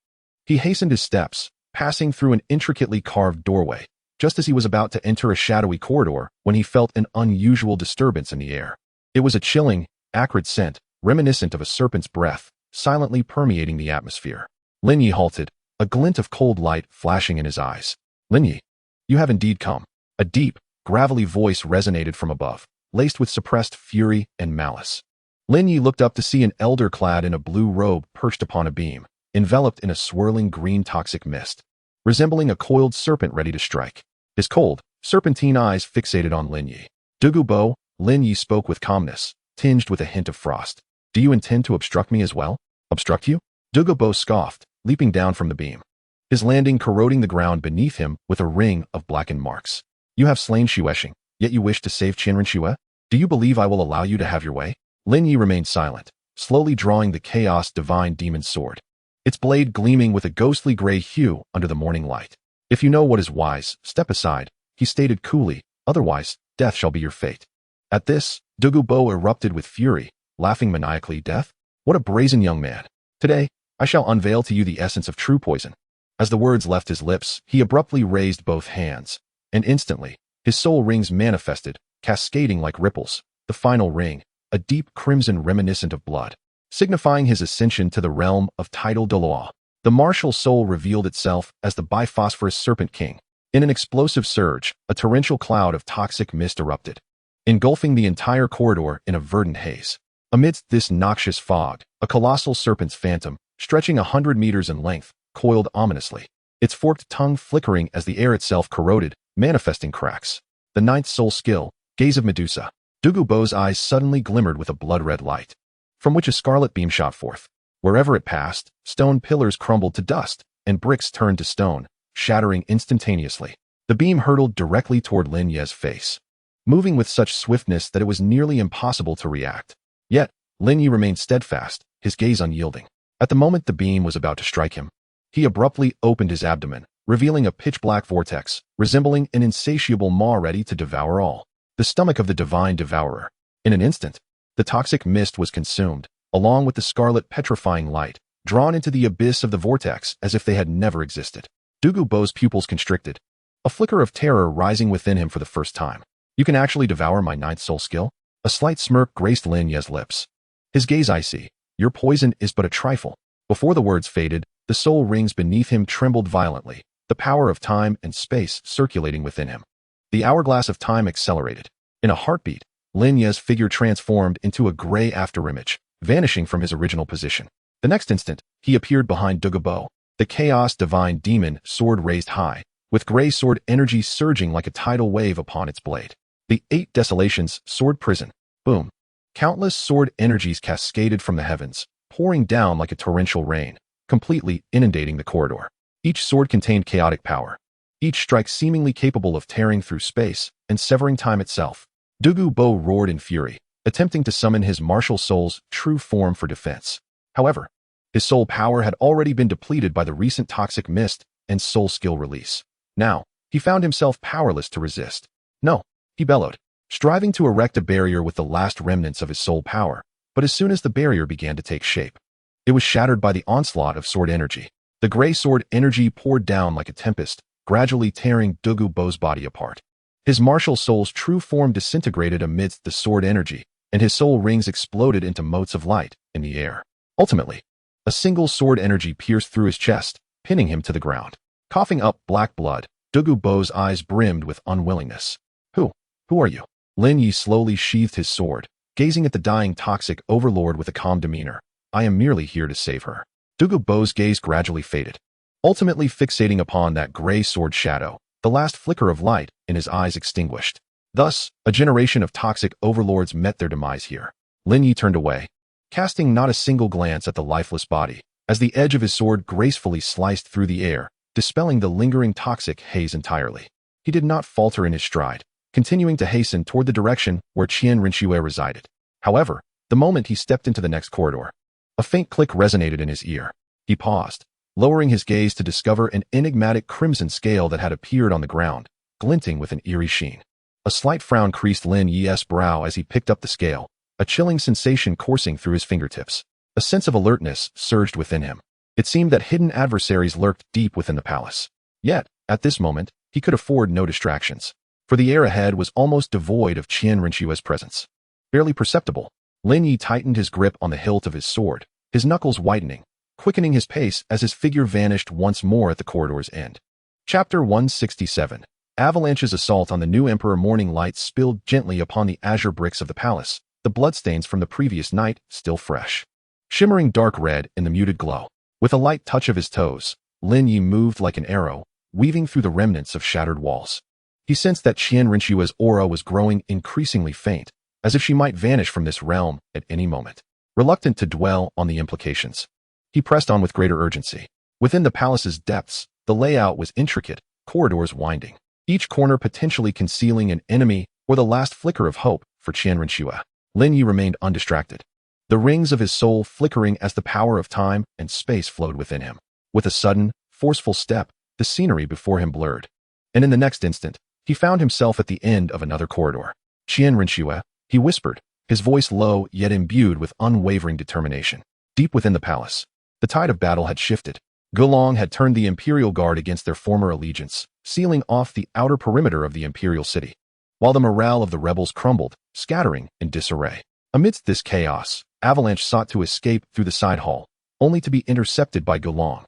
He hastened his steps, passing through an intricately carved doorway, just as he was about to enter a shadowy corridor when he felt an unusual disturbance in the air. It was a chilling, acrid scent, reminiscent of a serpent's breath, silently permeating the atmosphere. Lin Ye halted, a glint of cold light flashing in his eyes. Lin Ye, you have indeed come. A deep, gravelly voice resonated from above, laced with suppressed fury and malice. Lin Ye looked up to see an elder clad in a blue robe perched upon a beam, enveloped in a swirling green toxic mist, resembling a coiled serpent ready to strike. His cold, serpentine eyes fixated on Lin Ye. Douluo Bo, Lin Ye spoke with calmness, tinged with a hint of frost. Do you intend to obstruct me as well? Obstruct you? Douluo Bo scoffed, leaping down from the beam, his landing corroding the ground beneath him with a ring of blackened marks. You have slain Xuexing, yet you wish to save Qian Renxue? Do you believe I will allow you to have your way? Lin Ye remained silent, slowly drawing the chaos divine demon sword, its blade gleaming with a ghostly gray hue under the morning light. If you know what is wise, step aside, he stated coolly, otherwise, death shall be your fate. At this, Douluo Bo erupted with fury, laughing maniacally. Death? What a brazen young man. Today, I shall unveil to you the essence of true poison. As the words left his lips, he abruptly raised both hands, and instantly, his soul rings manifested, cascading like ripples. The final ring, a deep crimson reminiscent of blood, signifying his ascension to the realm of tidal Douluo. The martial soul revealed itself as the biphosphorus serpent king. In an explosive surge, a torrential cloud of toxic mist erupted, engulfing the entire corridor in a verdant haze. Amidst this noxious fog, a colossal serpent's phantom, stretching 100 meters in length, coiled ominously, its forked tongue flickering as the air itself corroded, manifesting cracks. The ninth soul skill, Gaze of Medusa. Douluo Bo's eyes suddenly glimmered with a blood-red light, from which a scarlet beam shot forth. Wherever it passed, stone pillars crumbled to dust, and bricks turned to stone, shattering instantaneously. The beam hurtled directly toward Lin Ye's face, moving with such swiftness that it was nearly impossible to react. Yet, Lin Ye remained steadfast, his gaze unyielding. At the moment the beam was about to strike him, he abruptly opened his abdomen, revealing a pitch-black vortex, resembling an insatiable maw ready to devour all. The stomach of the divine devourer. In an instant, the toxic mist was consumed, along with the scarlet petrifying light, drawn into the abyss of the vortex as if they had never existed. Douluo Bo's pupils constricted, a flicker of terror rising within him for the first time. You can actually devour my ninth soul skill? A slight smirk graced Lin Ye's lips. His gaze icy. Your poison is but a trifle. Before the words faded, the soul rings beneath him trembled violently, the power of time and space circulating within him. The hourglass of time accelerated. In a heartbeat, Lin Ye's figure transformed into a gray afterimage, vanishing from his original position. The next instant, he appeared behind Douluo Bo, the chaos divine demon, sword raised high, with gray sword energy surging like a tidal wave upon its blade. The 8 desolations, sword prison. Boom. Countless sword energies cascaded from the heavens, pouring down like a torrential rain, completely inundating the corridor. Each sword contained chaotic power, each strike seemingly capable of tearing through space and severing time itself. Douluo Bo roared in fury, attempting to summon his martial soul's true form for defense. However, his soul power had already been depleted by the recent toxic mist and soul skill release. Now, he found himself powerless to resist. No, he bellowed, striving to erect a barrier with the last remnants of his soul power, but as soon as the barrier began to take shape, it was shattered by the onslaught of sword energy. The gray sword energy poured down like a tempest, gradually tearing Douluo Bo's body apart. His martial soul's true form disintegrated amidst the sword energy, and his soul rings exploded into motes of light in the air. Ultimately, a single sword energy pierced through his chest, pinning him to the ground. Coughing up black blood, Douluo Bo's eyes brimmed with unwillingness. Who are you? Lin Ye slowly sheathed his sword, gazing at the dying toxic overlord with a calm demeanor. I am merely here to save her. Douluo Bo's gaze gradually faded, ultimately fixating upon that gray sword shadow, the last flicker of light in his eyes extinguished. Thus, a generation of toxic overlords met their demise here. Lin Ye turned away, casting not a single glance at the lifeless body, as the edge of his sword gracefully sliced through the air, dispelling the lingering toxic haze entirely. He did not falter in his stride, continuing to hasten toward the direction where Qian Renxue resided. However, the moment he stepped into the next corridor, a faint click resonated in his ear. He paused, lowering his gaze to discover an enigmatic crimson scale that had appeared on the ground, glinting with an eerie sheen. A slight frown creased Lin Ye's brow as he picked up the scale, a chilling sensation coursing through his fingertips. A sense of alertness surged within him. It seemed that hidden adversaries lurked deep within the palace. Yet, at this moment, he could afford no distractions, for the air ahead was almost devoid of Qian Renxue's presence. Barely perceptible, Lin Ye tightened his grip on the hilt of his sword, his knuckles whitening, quickening his pace as his figure vanished once more at the corridor's end. Chapter 167. Avalanche's assault on the new Emperor. Morning light spilled gently upon the azure bricks of the palace, the bloodstains from the previous night still fresh. Shimmering dark red in the muted glow. With a light touch of his toes, Lin Ye moved like an arrow, weaving through the remnants of shattered walls. He sensed that Qian Renxue's aura was growing increasingly faint, as if she might vanish from this realm at any moment. Reluctant to dwell on the implications, he pressed on with greater urgency. Within the palace's depths, the layout was intricate, corridors winding, each corner potentially concealing an enemy or the last flicker of hope for Qian Renxue. Lin Ye remained undistracted, the rings of his soul flickering as the power of time and space flowed within him. With a sudden, forceful step, the scenery before him blurred, and in the next instant, he found himself at the end of another corridor. Qian Renxue, he whispered, his voice low yet imbued with unwavering determination. Deep within the palace, the tide of battle had shifted. Douluo had turned the Imperial Guard against their former allegiance, sealing off the outer perimeter of the Imperial city, while the morale of the rebels crumbled, scattering in disarray. Amidst this chaos, Avalanche sought to escape through the side hall, only to be intercepted by Douluo,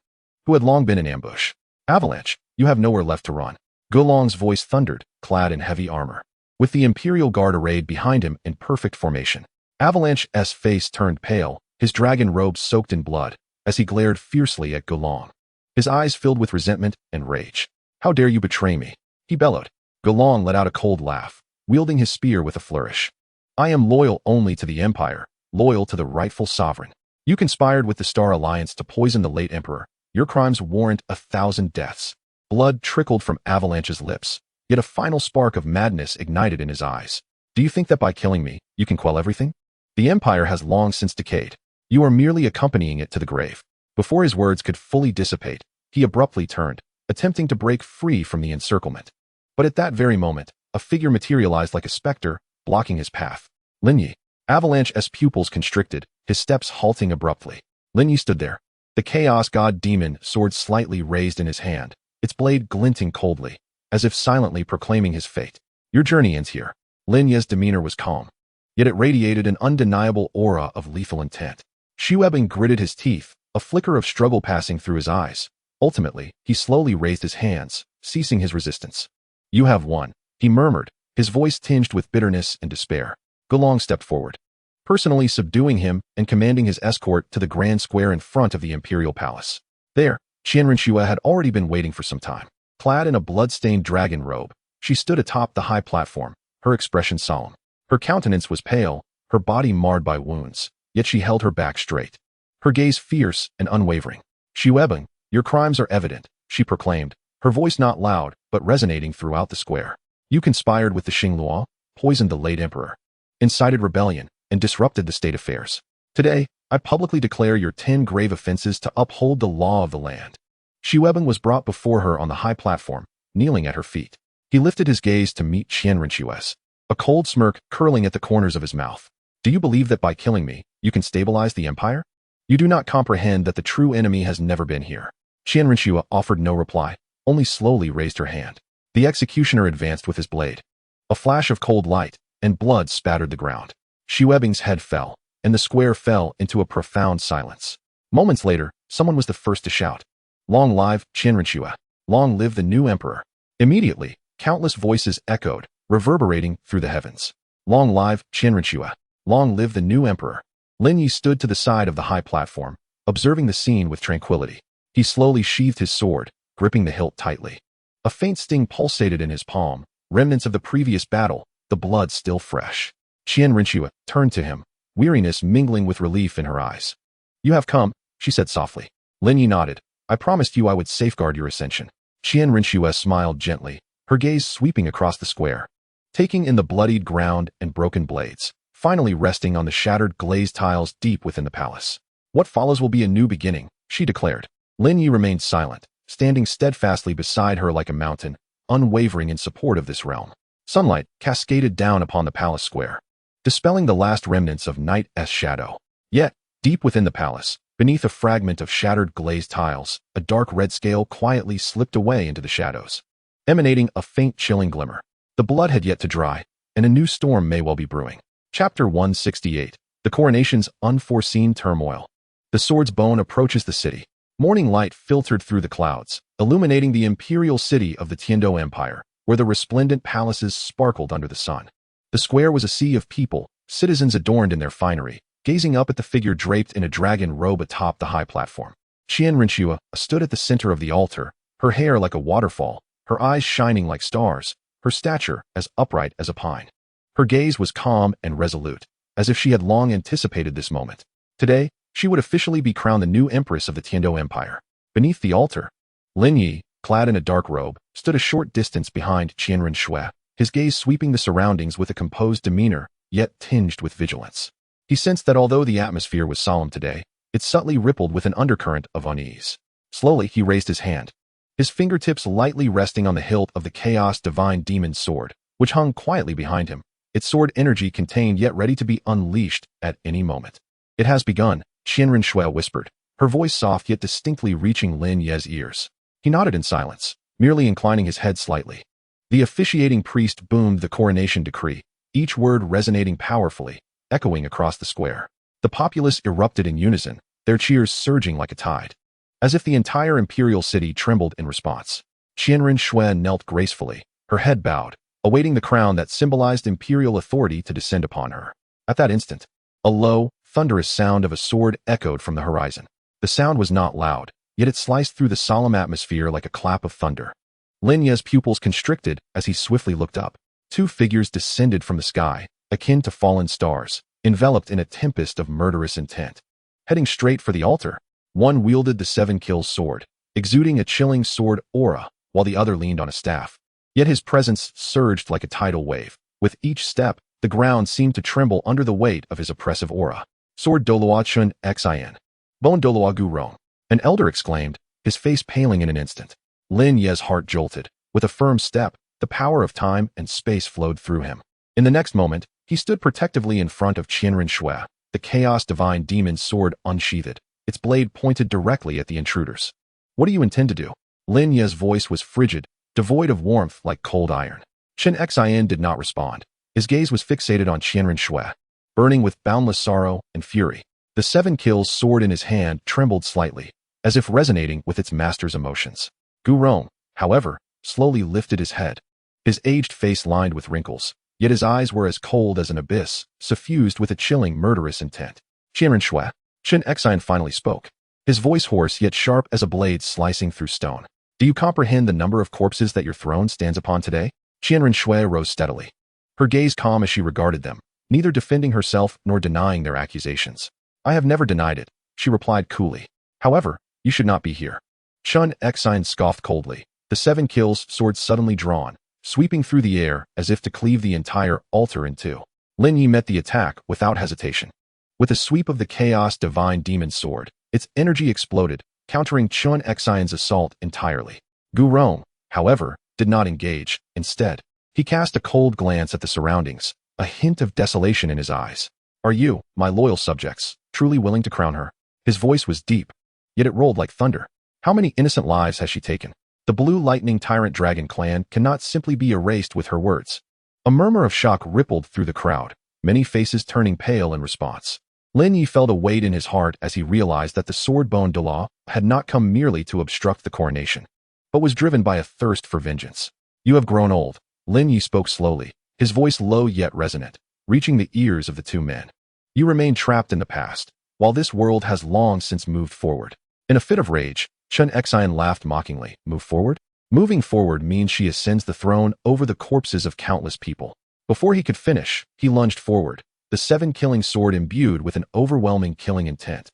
who had long been in ambush. Avalanche, you have nowhere left to run. Douluo's voice thundered, clad in heavy armor, with the Imperial Guard arrayed behind him in perfect formation. Avalanche's face turned pale, his dragon robe soaked in blood, as he glared fiercely at Douluo. His eyes filled with resentment and rage. How dare you betray me? He bellowed. Douluo let out a cold laugh, wielding his spear with a flourish. I am loyal only to the Empire, loyal to the rightful sovereign. You conspired with the Star Alliance to poison the late Emperor. Your crimes warrant 1,000 deaths. Blood trickled from Avalanche's lips, yet a final spark of madness ignited in his eyes. Do you think that by killing me, you can quell everything? The Empire has long since decayed. You are merely accompanying it to the grave. Before his words could fully dissipate, he abruptly turned, attempting to break free from the encirclement. But at that very moment, a figure materialized like a specter, blocking his path. Lin Ye. Avalanche's pupils constricted, his steps halting abruptly. Lin Ye stood there, the Chaos God Demon sword slightly raised in his hand, its blade glinting coldly, as if silently proclaiming his fate. Your journey ends here. Lin Ye's demeanor was calm, yet it radiated an undeniable aura of lethal intent. Shuebing gritted his teeth, a flicker of struggle passing through his eyes. Ultimately, he slowly raised his hands, ceasing his resistance. You have won, he murmured, his voice tinged with bitterness and despair. Douluo stepped forward, personally subduing him and commanding his escort to the grand square in front of the Imperial Palace. There, Qian Renxue had already been waiting for some time. Clad in a blood-stained dragon robe, she stood atop the high platform, her expression solemn. Her countenance was pale, her body marred by wounds, yet she held her back straight, her gaze fierce and unwavering. Shuebing, your crimes are evident, she proclaimed, her voice not loud, but resonating throughout the square. You conspired with the Xingluo, poisoned the late emperor, incited rebellion, and disrupted the state affairs. Today, I publicly declare your 10 grave offenses to uphold the law of the land. Shuebing was brought before her on the high platform, kneeling at her feet. He lifted his gaze to meet Qian Renxue's, a cold smirk curling at the corners of his mouth. Do you believe that by killing me, you can stabilize the empire? You do not comprehend that the true enemy has never been here. Qian Renxue offered no reply, only slowly raised her hand. The executioner advanced with his blade. A flash of cold light, and blood spattered the ground. Shuebing's head fell, and the square fell into a profound silence. Moments later, someone was the first to shout. Long live Qian Renxue! Long live the new emperor! Immediately, countless voices echoed, reverberating through the heavens. Long live Qian Renxue! Long live the new emperor! Lin Ye stood to the side of the high platform, observing the scene with tranquility. He slowly sheathed his sword, gripping the hilt tightly. A faint sting pulsated in his palm, remnants of the previous battle, the blood still fresh. Qian Renxue turned to him, weariness mingling with relief in her eyes. You have come, she said softly. Lin Ye nodded. I promised you I would safeguard your ascension. Qian Renxue smiled gently, her gaze sweeping across the square, taking in the bloodied ground and broken blades, finally resting on the shattered glazed tiles deep within the palace. What follows will be a new beginning, she declared. Lin Ye remained silent, standing steadfastly beside her like a mountain, unwavering in support of this realm. Sunlight cascaded down upon the palace square, dispelling the last remnants of night's shadow. Yet, deep within the palace, beneath a fragment of shattered glazed tiles, a dark red scale quietly slipped away into the shadows, emanating a faint chilling glimmer. The blood had yet to dry, and a new storm may well be brewing. Chapter 168. The Coronation's Unforeseen Turmoil. The sword's bone approaches the city. Morning light filtered through the clouds, illuminating the imperial city of the Tiando Empire, where the resplendent palaces sparkled under the sun. The square was a sea of people, citizens adorned in their finery, gazing up at the figure draped in a dragon robe atop the high platform. Qian Renxue stood at the center of the altar, her hair like a waterfall, her eyes shining like stars, her stature as upright as a pine. Her gaze was calm and resolute, as if she had long anticipated this moment. Today, she would officially be crowned the new empress of the Tiando Empire. Beneath the altar, Lin Ye, clad in a dark robe, stood a short distance behind Qian Renxue, his gaze sweeping the surroundings with a composed demeanor, yet tinged with vigilance. He sensed that although the atmosphere was solemn today, it subtly rippled with an undercurrent of unease. Slowly, he raised his hand, his fingertips lightly resting on the hilt of the Chaos Divine Demon's sword, which hung quietly behind him, its sword energy contained yet ready to be unleashed at any moment. It has begun, Qian Renxue whispered, her voice soft yet distinctly reaching Lin Ye's ears. He nodded in silence, merely inclining his head slightly. The officiating priest boomed the coronation decree, each word resonating powerfully, echoing across the square. The populace erupted in unison, their cheers surging like a tide, as if the entire imperial city trembled in response. Qian Renxue knelt gracefully, her head bowed, awaiting the crown that symbolized imperial authority to descend upon her. At that instant, a low, thunderous sound of a sword echoed from the horizon. The sound was not loud, yet it sliced through the solemn atmosphere like a clap of thunder. Lin Ye's pupils constricted as he swiftly looked up. Two figures descended from the sky, akin to fallen stars, enveloped in a tempest of murderous intent. Heading straight for the altar, one wielded the Seven Kills sword, exuding a chilling sword aura, while the other leaned on a staff. Yet his presence surged like a tidal wave. With each step, the ground seemed to tremble under the weight of his oppressive aura. Sword Douluo Continent. Bon Douluo Gurong. An elder exclaimed, his face paling in an instant. Lin Ye's heart jolted. With a firm step, the power of time and space flowed through him. In the next moment, he stood protectively in front of Qian Renxue, the Chaos Divine Demon's sword unsheathed, its blade pointed directly at the intruders. What do you intend to do? Lin Ye's voice was frigid, devoid of warmth like cold iron. Qian Renxue did not respond. His gaze was fixated on Qian Renxue, burning with boundless sorrow and fury. The Seven Kills sword in his hand trembled slightly, as if resonating with its master's emotions. Gurong, however, slowly lifted his head, his aged face lined with wrinkles, yet his eyes were as cold as an abyss, suffused with a chilling, murderous intent. Qian Renxue. Qian Renxue finally spoke, his voice hoarse yet sharp as a blade slicing through stone. Do you comprehend the number of corpses that your throne stands upon today? Qian Renxue rose steadily, her gaze calm as she regarded them, neither defending herself nor denying their accusations. I have never denied it, she replied coolly. However, you should not be here. Qian Renxue scoffed coldly, the Seven Kills sword suddenly drawn, sweeping through the air as if to cleave the entire altar in two. Lin Ye met the attack without hesitation. With a sweep of the Chaos Divine Demon's sword, its energy exploded, countering Qian Renxue's assault entirely. Gurong, however, did not engage. Instead, he cast a cold glance at the surroundings, a hint of desolation in his eyes. Are you, my loyal subjects, truly willing to crown her? His voice was deep, yet it rolled like thunder. How many innocent lives has she taken? The Blue Lightning Tyrant Dragon clan cannot simply be erased with her words. A murmur of shock rippled through the crowd, many faces turning pale in response. Lin Ye felt a weight in his heart as he realized that the sword Bon Douluo had not come merely to obstruct the coronation, but was driven by a thirst for vengeance. You have grown old. Lin Ye spoke slowly, his voice low yet resonant, reaching the ears of the two men. You remain trapped in the past, while this world has long since moved forward. In a fit of rage, Qian Renxue laughed mockingly. Move forward? Moving forward means she ascends the throne over the corpses of countless people. Before he could finish, he lunged forward, the seven-killing sword imbued with an overwhelming killing intent,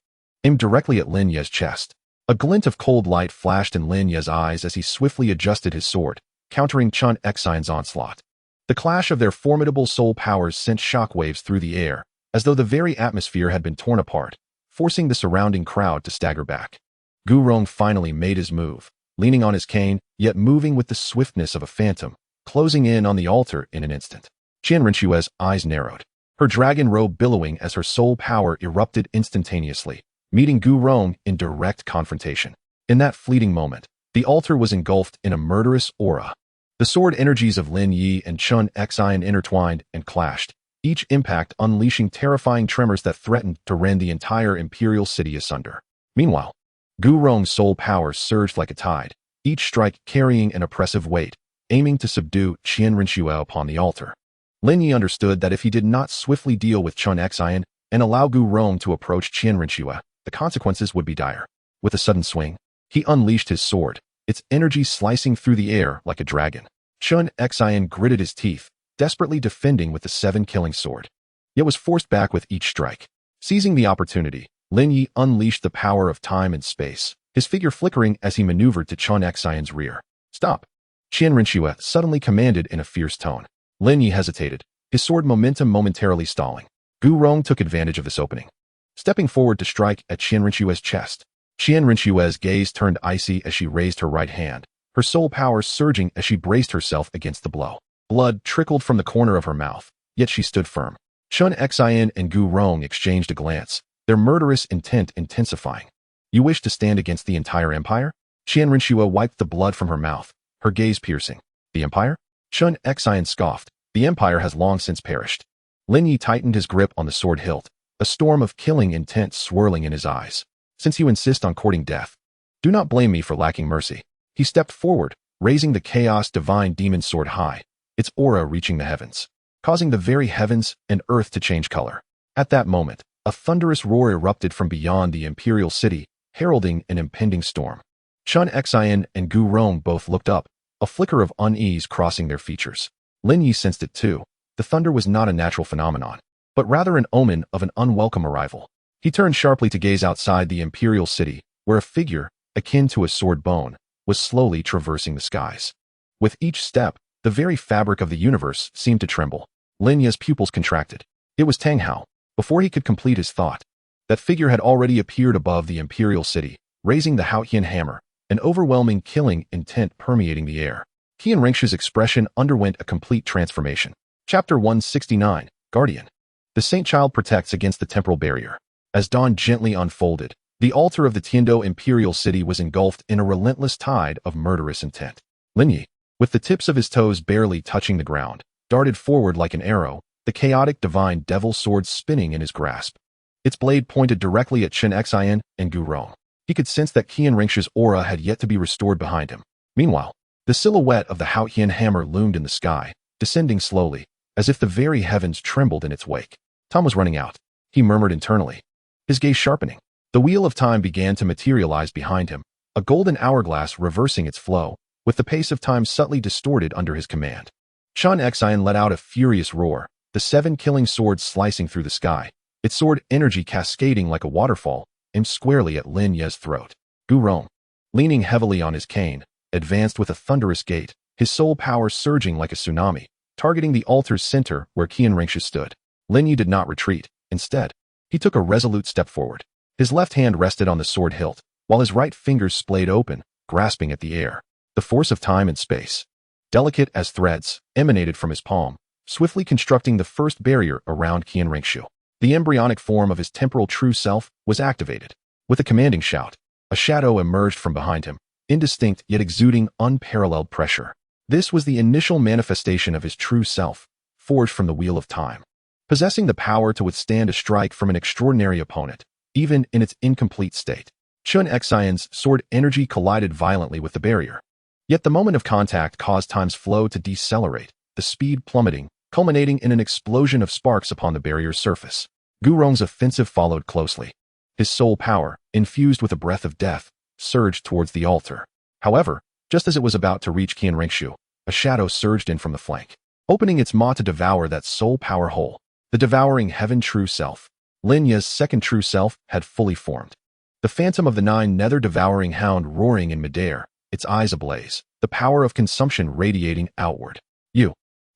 aimed directly at Lin Ye's chest. A glint of cold light flashed in Lin Ye's eyes as he swiftly adjusted his sword, countering Qian Renxue's onslaught. The clash of their formidable soul powers sent shockwaves through the air, as though the very atmosphere had been torn apart, forcing the surrounding crowd to stagger back. Gurong finally made his move, leaning on his cane, yet moving with the swiftness of a phantom, closing in on the altar in an instant. Qian Renxue's eyes narrowed, her dragon robe billowing as her soul power erupted instantaneously, meeting Gu Rong in direct confrontation. In that fleeting moment, the altar was engulfed in a murderous aura. The sword energies of Lin Ye and Qian Renxue intertwined and clashed, each impact unleashing terrifying tremors that threatened to rend the entire imperial city asunder. Meanwhile, Gu Rong's soul power surged like a tide, each strike carrying an oppressive weight, aiming to subdue Qian Renxue upon the altar. Lin Ye understood that if he did not swiftly deal with Qian Renxue and allow Gu Rong to approach Qian Renxue, the consequences would be dire. With a sudden swing, he unleashed his sword, its energy slicing through the air like a dragon. Qian Renxue gritted his teeth, desperately defending with the 7-killing sword, yet was forced back with each strike. Seizing the opportunity, Lin Ye unleashed the power of time and space, his figure flickering as he maneuvered to Qian Renxue's rear. "Stop!" Qian Renxue suddenly commanded in a fierce tone. Lin Ye hesitated, his sword momentum momentarily stalling. Gu Rong took advantage of this opening, stepping forward to strike at Qian Renxue's chest. Qian Renxue's gaze turned icy as she raised her right hand, her soul power surging as she braced herself against the blow. Blood trickled from the corner of her mouth, yet she stood firm. Qian Renxue and Gu Rong exchanged a glance, their murderous intent intensifying. "You wish to stand against the entire empire?" Qian Renxue wiped the blood from her mouth, her gaze piercing. "The empire?" Qian Renxue scoffed. "The empire has long since perished." Lin Ye tightened his grip on the sword hilt, a storm of killing intent swirling in his eyes. "Since you insist on courting death, do not blame me for lacking mercy." He stepped forward, raising the chaos divine demon sword high, its aura reaching the heavens, causing the very heavens and earth to change color. At that moment, a thunderous roar erupted from beyond the imperial city, heralding an impending storm. Qian Renxue and Gu Rong both looked up, a flicker of unease crossing their features. Lin Ye sensed it too. The thunder was not a natural phenomenon, but rather an omen of an unwelcome arrival. He turned sharply to gaze outside the imperial city, where a figure, akin to a sword bone, was slowly traversing the skies. With each step, the very fabric of the universe seemed to tremble. Lin Ye's pupils contracted. It was Tang Hao. Before he could complete his thought, that figure had already appeared above the imperial city, raising the Haotian hammer, an overwhelming killing intent permeating the air. Qian Renxue's expression underwent a complete transformation. Chapter 169, Guardian. The Saint Child protects against the temporal barrier. As dawn gently unfolded, the altar of the Tiando imperial city was engulfed in a relentless tide of murderous intent. Lin Ye, with the tips of his toes barely touching the ground, darted forward like an arrow, the chaotic divine devil sword spinning in his grasp. Its blade pointed directly at Qian Renxue and Gu Rong. He could sense that Qian Renxue's aura had yet to be restored behind him. Meanwhile, the silhouette of the Haotian hammer loomed in the sky, descending slowly, as if the very heavens trembled in its wake. Time was running out, he murmured internally, his gaze sharpening. The wheel of time began to materialize behind him, a golden hourglass reversing its flow, with the pace of time subtly distorted under his command. Qian Renxue let out a furious roar, the 7-killing sword slicing through the sky, its sword energy cascading like a waterfall, aimed squarely at Lin Ye's throat. Gu Rong, leaning heavily on his cane, advanced with a thunderous gait, his soul power surging like a tsunami, targeting the altar's center where Qian Renxue stood. Lin Ye did not retreat. Instead, he took a resolute step forward. His left hand rested on the sword hilt, while his right fingers splayed open, grasping at the air. The force of time and space, delicate as threads, emanated from his palm, swiftly constructing the first barrier around Qian Renxue. The embryonic form of his temporal true self was activated. With a commanding shout, a shadow emerged from behind him, indistinct yet exuding unparalleled pressure. This was the initial manifestation of his true self, forged from the wheel of time, possessing the power to withstand a strike from an extraordinary opponent, even in its incomplete state. Qian Renxue's sword energy collided violently with the barrier. Yet the moment of contact caused time's flow to decelerate, the speed plummeting, culminating in an explosion of sparks upon the barrier's surface. Gu Rong's offensive followed closely. His soul power, infused with a breath of death, surged towards the altar. However, just as it was about to reach Qian Renxue, a shadow surged in from the flank, opening its maw to devour that soul power whole. The devouring heaven true self, Lin Ye's second true self, had fully formed. The phantom of the Nine Nether devouring hound roaring in midair, its eyes ablaze, the power of consumption radiating outward.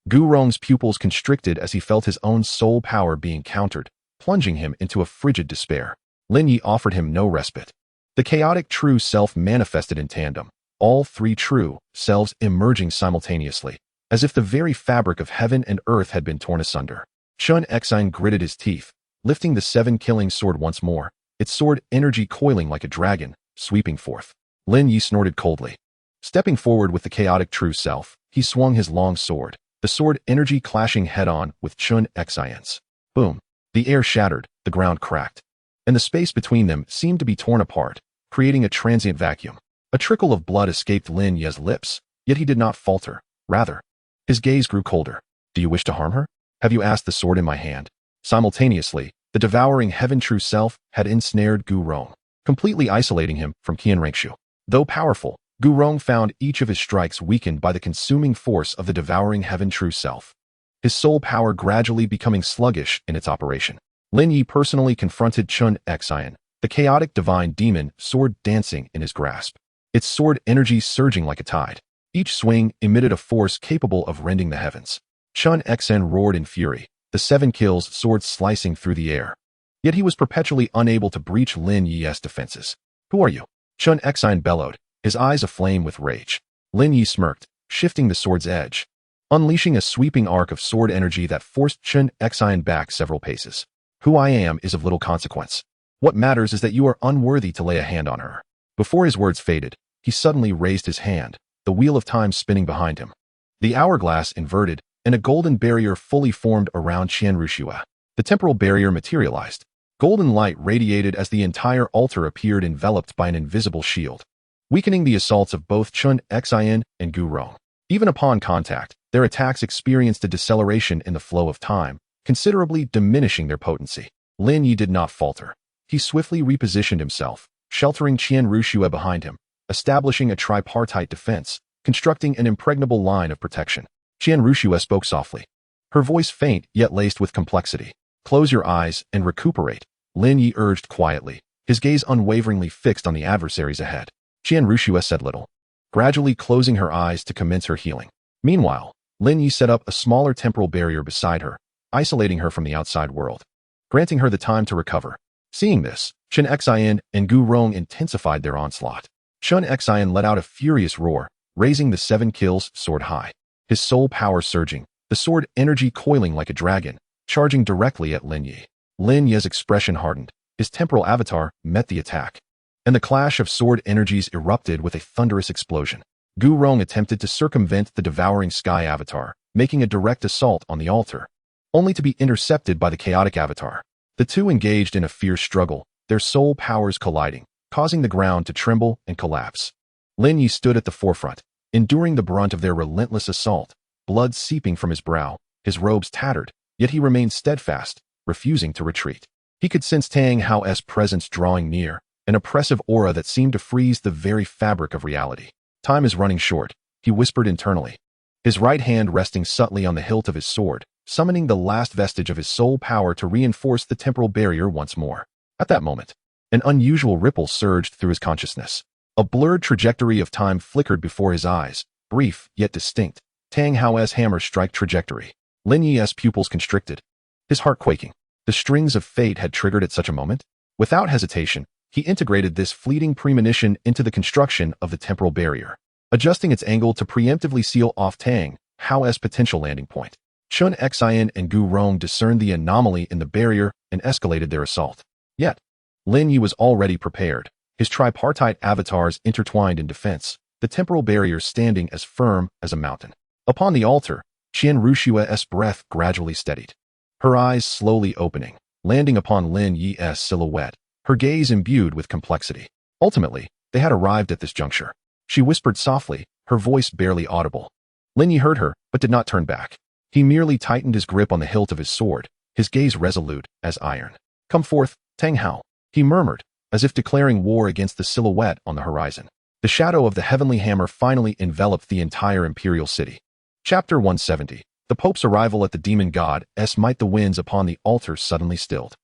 Gu Rong's pupils constricted as he felt his own soul power being countered, plunging him into a frigid despair. Lin Ye offered him no respite. The chaotic true self manifested in tandem, all three true selves emerging simultaneously, as if the very fabric of heaven and earth had been torn asunder. Qian Renxue gritted his teeth, lifting the seven-killing sword once more, its sword energy coiling like a dragon, sweeping forth. Lin Ye snorted coldly. Stepping forward with the chaotic true self, he swung his long sword, the sword energy clashing head-on with Qian Renxue's. Boom. The air shattered, the ground cracked, and the space between them seemed to be torn apart, creating a transient vacuum. A trickle of blood escaped Lin Ye's lips, yet he did not falter. Rather, his gaze grew colder. Do you wish to harm her? Have you asked the sword in my hand? Simultaneously, the devouring heaven true self had ensnared Gu Rong, completely isolating him from Qian Renxue. Though powerful, Gu Rong found each of his strikes weakened by the consuming force of the devouring heaven true self, his soul power gradually becoming sluggish in its operation. Lin Ye personally confronted Qian Renxue, the chaotic divine demon, sword dancing in his grasp, its sword energy surging like a tide. Each swing emitted a force capable of rending the heavens. Qian Renxue roared in fury, the 7 kills sword slicing through the air. Yet he was perpetually unable to breach Lin Ye's defenses. Who are you? Qian Renxue bellowed, his eyes aflame with rage. Lin Ye smirked, shifting the sword's edge, unleashing a sweeping arc of sword energy that forced Qian Renxue back several paces. Who I am is of little consequence. What matters is that you are unworthy to lay a hand on her. Before his words faded, he suddenly raised his hand, the wheel of time spinning behind him. The hourglass inverted, and a golden barrier fully formed around Qian Renxue. The temporal barrier materialized. Golden light radiated as the entire altar appeared enveloped by an invisible shield, weakening the assaults of both Qian Renxue and Gu Rong. Even upon contact, their attacks experienced a deceleration in the flow of time, considerably diminishing their potency. Lin Ye did not falter. He swiftly repositioned himself, sheltering Qian Renxue behind him, establishing a tripartite defense, constructing an impregnable line of protection. Qian Renxue spoke softly, her voice faint yet laced with complexity. Close your eyes and recuperate, Lin Ye urged quietly, his gaze unwaveringly fixed on the adversaries ahead. Qian Renxue said little, gradually closing her eyes to commence her healing. Meanwhile, Lin Ye set up a smaller temporal barrier beside her, isolating her from the outside world, granting her the time to recover. Seeing this, Qian Renxue and Gu Rong intensified their onslaught. Qian Renxue let out a furious roar, raising the 7 kills sword high, his soul power surging, the sword energy coiling like a dragon, charging directly at Lin Ye. Lin Ye's expression hardened, his temporal avatar met the attack, and the clash of sword energies erupted with a thunderous explosion. Gu Rong attempted to circumvent the devouring sky avatar, making a direct assault on the altar, only to be intercepted by the chaotic avatar. The two engaged in a fierce struggle, their soul powers colliding, causing the ground to tremble and collapse. Lin Ye stood at the forefront, enduring the brunt of their relentless assault, blood seeping from his brow, his robes tattered, yet he remained steadfast, refusing to retreat. He could sense Tang Hao's presence drawing near, an oppressive aura that seemed to freeze the very fabric of reality. Time is running short, he whispered internally, his right hand resting subtly on the hilt of his sword, summoning the last vestige of his soul power to reinforce the temporal barrier once more. At that moment, an unusual ripple surged through his consciousness. A blurred trajectory of time flickered before his eyes, brief yet distinct. Tang Hao's hammer strike trajectory. Lin Ye's pupils constricted, his heart quaking. The strings of fate had triggered at such a moment. Without hesitation, he integrated this fleeting premonition into the construction of the temporal barrier, adjusting its angle to preemptively seal off Tang Hao's potential landing point. Qian Renxue and Gu Rong discerned the anomaly in the barrier and escalated their assault. Yet, Lin Ye was already prepared, his tripartite avatars intertwined in defense, the temporal barrier standing as firm as a mountain. Upon the altar, Qian Renshue's breath gradually steadied, her eyes slowly opening, landing upon Lin Ye's silhouette, her gaze imbued with complexity. Ultimately, they had arrived at this juncture. She whispered softly, her voice barely audible. Lin Ye heard her, but did not turn back. He merely tightened his grip on the hilt of his sword, his gaze resolute as iron. Come forth, Tang Hao, he murmured, as if declaring war against the silhouette on the horizon. The shadow of the heavenly hammer finally enveloped the entire imperial city. Chapter 170. The Pope's arrival at the demon god's might. The winds upon the altar suddenly stilled.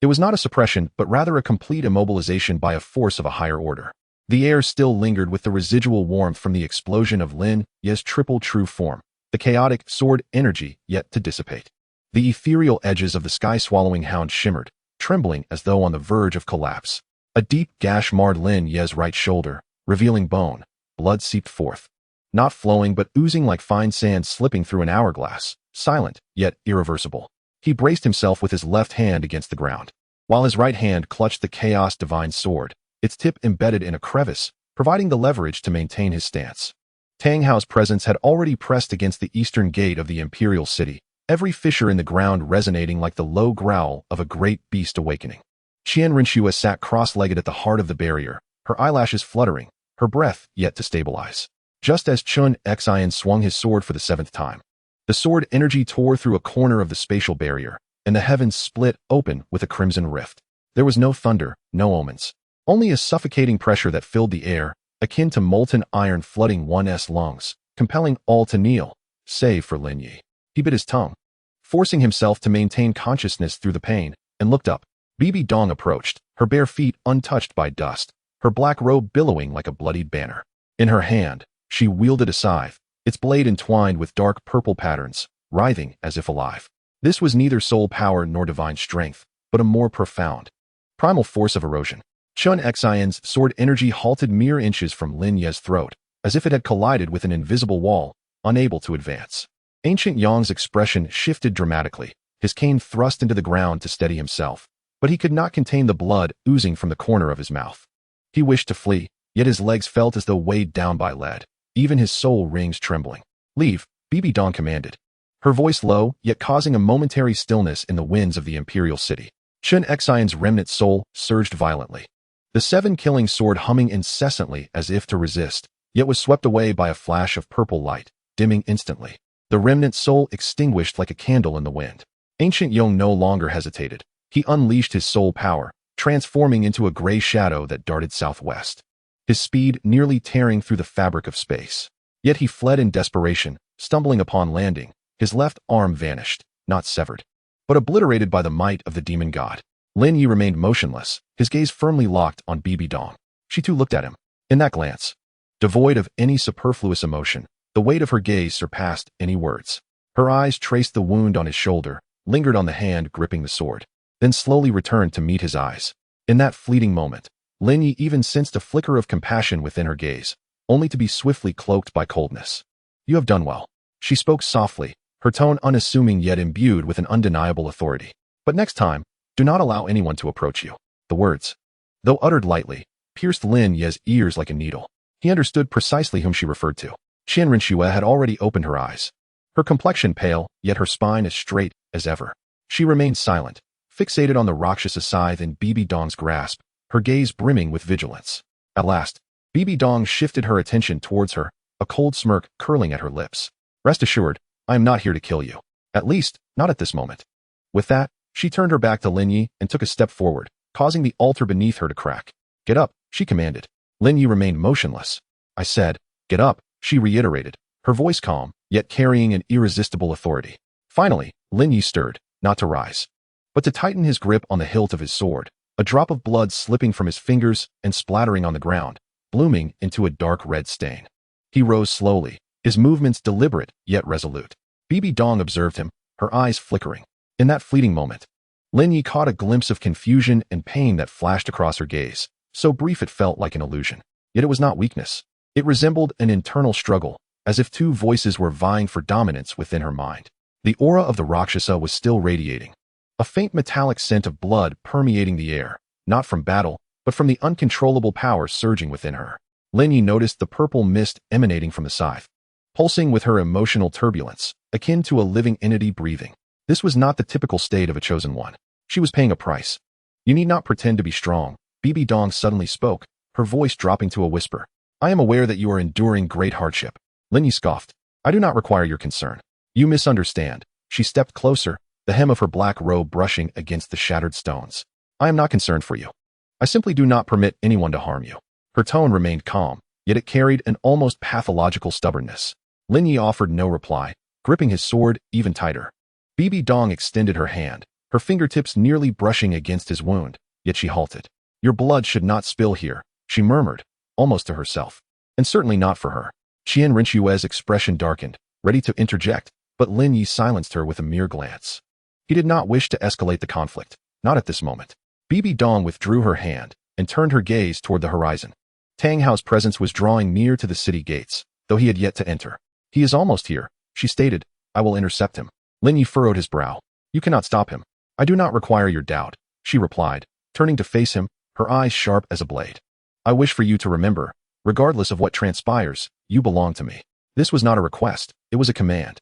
It was not a suppression, but rather a complete immobilization by a force of a higher order. The air still lingered with the residual warmth from the explosion of Lin Ye's triple true form, the chaotic sword energy yet to dissipate. The ethereal edges of the sky-swallowing hound shimmered, trembling as though on the verge of collapse. A deep gash marred Lin Ye's right shoulder, revealing bone. Blood seeped forth. not flowing but oozing like fine sand slipping through an hourglass, silent, yet irreversible. He braced himself with his left hand against the ground, while his right hand clutched the Chaos Divine Sword, its tip embedded in a crevice, providing the leverage to maintain his stance. Tang Hao's presence had already pressed against the eastern gate of the imperial city, every fissure in the ground resonating like the low growl of a great beast awakening. Qian Renxue sat cross-legged at the heart of the barrier, her eyelashes fluttering, her breath yet to stabilize. Just as Qian Renxue swung his sword for the 7th time, the sword energy tore through a corner of the spatial barrier, and the heavens split open with a crimson rift. There was no thunder, no omens, only a suffocating pressure that filled the air, akin to molten iron flooding one's lungs, compelling all to kneel, save for Lin Ye. He bit his tongue, forcing himself to maintain consciousness through the pain, and looked up. Bibi Dong approached, her bare feet untouched by dust, her black robe billowing like a bloodied banner. In her hand, she wielded a scythe, its blade entwined with dark purple patterns, writhing as if alive. This was neither soul power nor divine strength, but a more profound, primal force of erosion. Qian Renxue's sword energy halted mere inches from Lin Ye's throat, as if it had collided with an invisible wall, unable to advance. Ancient Yang's expression shifted dramatically, his cane thrust into the ground to steady himself, but he could not contain the blood oozing from the corner of his mouth. He wished to flee, yet his legs felt as though weighed down by lead, even his soul rings trembling. "Leave," Bibi Dong commanded, her voice low, yet causing a momentary stillness in the winds of the imperial city. Qian Renxue's remnant soul surged violently, the 7-killing sword humming incessantly as if to resist, yet was swept away by a flash of purple light, dimming instantly. The remnant soul extinguished like a candle in the wind. Ancient Yang no longer hesitated. He unleashed his soul power, transforming into a gray shadow that darted southwest, his speed nearly tearing through the fabric of space. Yet he fled in desperation, stumbling upon landing. His left arm vanished, not severed, but obliterated by the might of the demon god. Lin Ye remained motionless, his gaze firmly locked on Bibi Dong. She too looked at him. In that glance, devoid of any superfluous emotion, the weight of her gaze surpassed any words. Her eyes traced the wound on his shoulder, lingered on the hand gripping the sword, then slowly returned to meet his eyes. In that fleeting moment, Lin Ye even sensed a flicker of compassion within her gaze, only to be swiftly cloaked by coldness. "You have done well," she spoke softly, her tone unassuming yet imbued with an undeniable authority. "But next time, do not allow anyone to approach you." The words, though uttered lightly, pierced Lin Ye's ears like a needle. He understood precisely whom she referred to. Qian Renxue had already opened her eyes, her complexion pale, yet her spine as straight as ever. She remained silent, fixated on the Rakshasa scythe in Bibi Dong's grasp, her gaze brimming with vigilance. At last, Bibi Dong shifted her attention towards her, a cold smirk curling at her lips. "Rest assured, I am not here to kill you. At least, not at this moment." With that, she turned her back to Lin Ye and took a step forward, causing the altar beneath her to crack. "Get up," she commanded. Lin Ye remained motionless. "I said, get up," she reiterated, her voice calm, yet carrying an irresistible authority. Finally, Lin Ye stirred, not to rise, but to tighten his grip on the hilt of his sword, a drop of blood slipping from his fingers and splattering on the ground, blooming into a dark red stain. He rose slowly, his movements deliberate yet resolute. Bibi Dong observed him, her eyes flickering. In that fleeting moment, Lin Ye caught a glimpse of confusion and pain that flashed across her gaze, so brief it felt like an illusion. Yet it was not weakness. It resembled an internal struggle, as if two voices were vying for dominance within her mind. The aura of the Rakshasa was still radiating, a faint metallic scent of blood permeating the air, not from battle, but from the uncontrollable power surging within her. Lin Ye noticed the purple mist emanating from the scythe, pulsing with her emotional turbulence, akin to a living entity breathing. This was not the typical state of a chosen one. She was paying a price. "You need not pretend to be strong," Bibi Dong suddenly spoke, her voice dropping to a whisper. "I am aware that you are enduring great hardship." Lin Ye scoffed. "I do not require your concern. You misunderstand." She stepped closer, the hem of her black robe brushing against the shattered stones. "I am not concerned for you. I simply do not permit anyone to harm you." Her tone remained calm, yet it carried an almost pathological stubbornness. Lin Ye offered no reply, gripping his sword even tighter. Bibi Dong extended her hand, her fingertips nearly brushing against his wound, yet she halted. "Your blood should not spill here," she murmured, almost to herself. "And certainly not for her." Qian Renxue's expression darkened, ready to interject, but Lin Ye silenced her with a mere glance. He did not wish to escalate the conflict, not at this moment. Bibi Dong withdrew her hand and turned her gaze toward the horizon. Tang Hao's presence was drawing near to the city gates, though he had yet to enter. He is almost here, she stated. I will intercept him. Lin Ye furrowed his brow. You cannot stop him. I do not require your doubt, she replied, turning to face him, her eyes sharp as a blade. I wish for you to remember, regardless of what transpires, you belong to me. This was not a request, it was a command.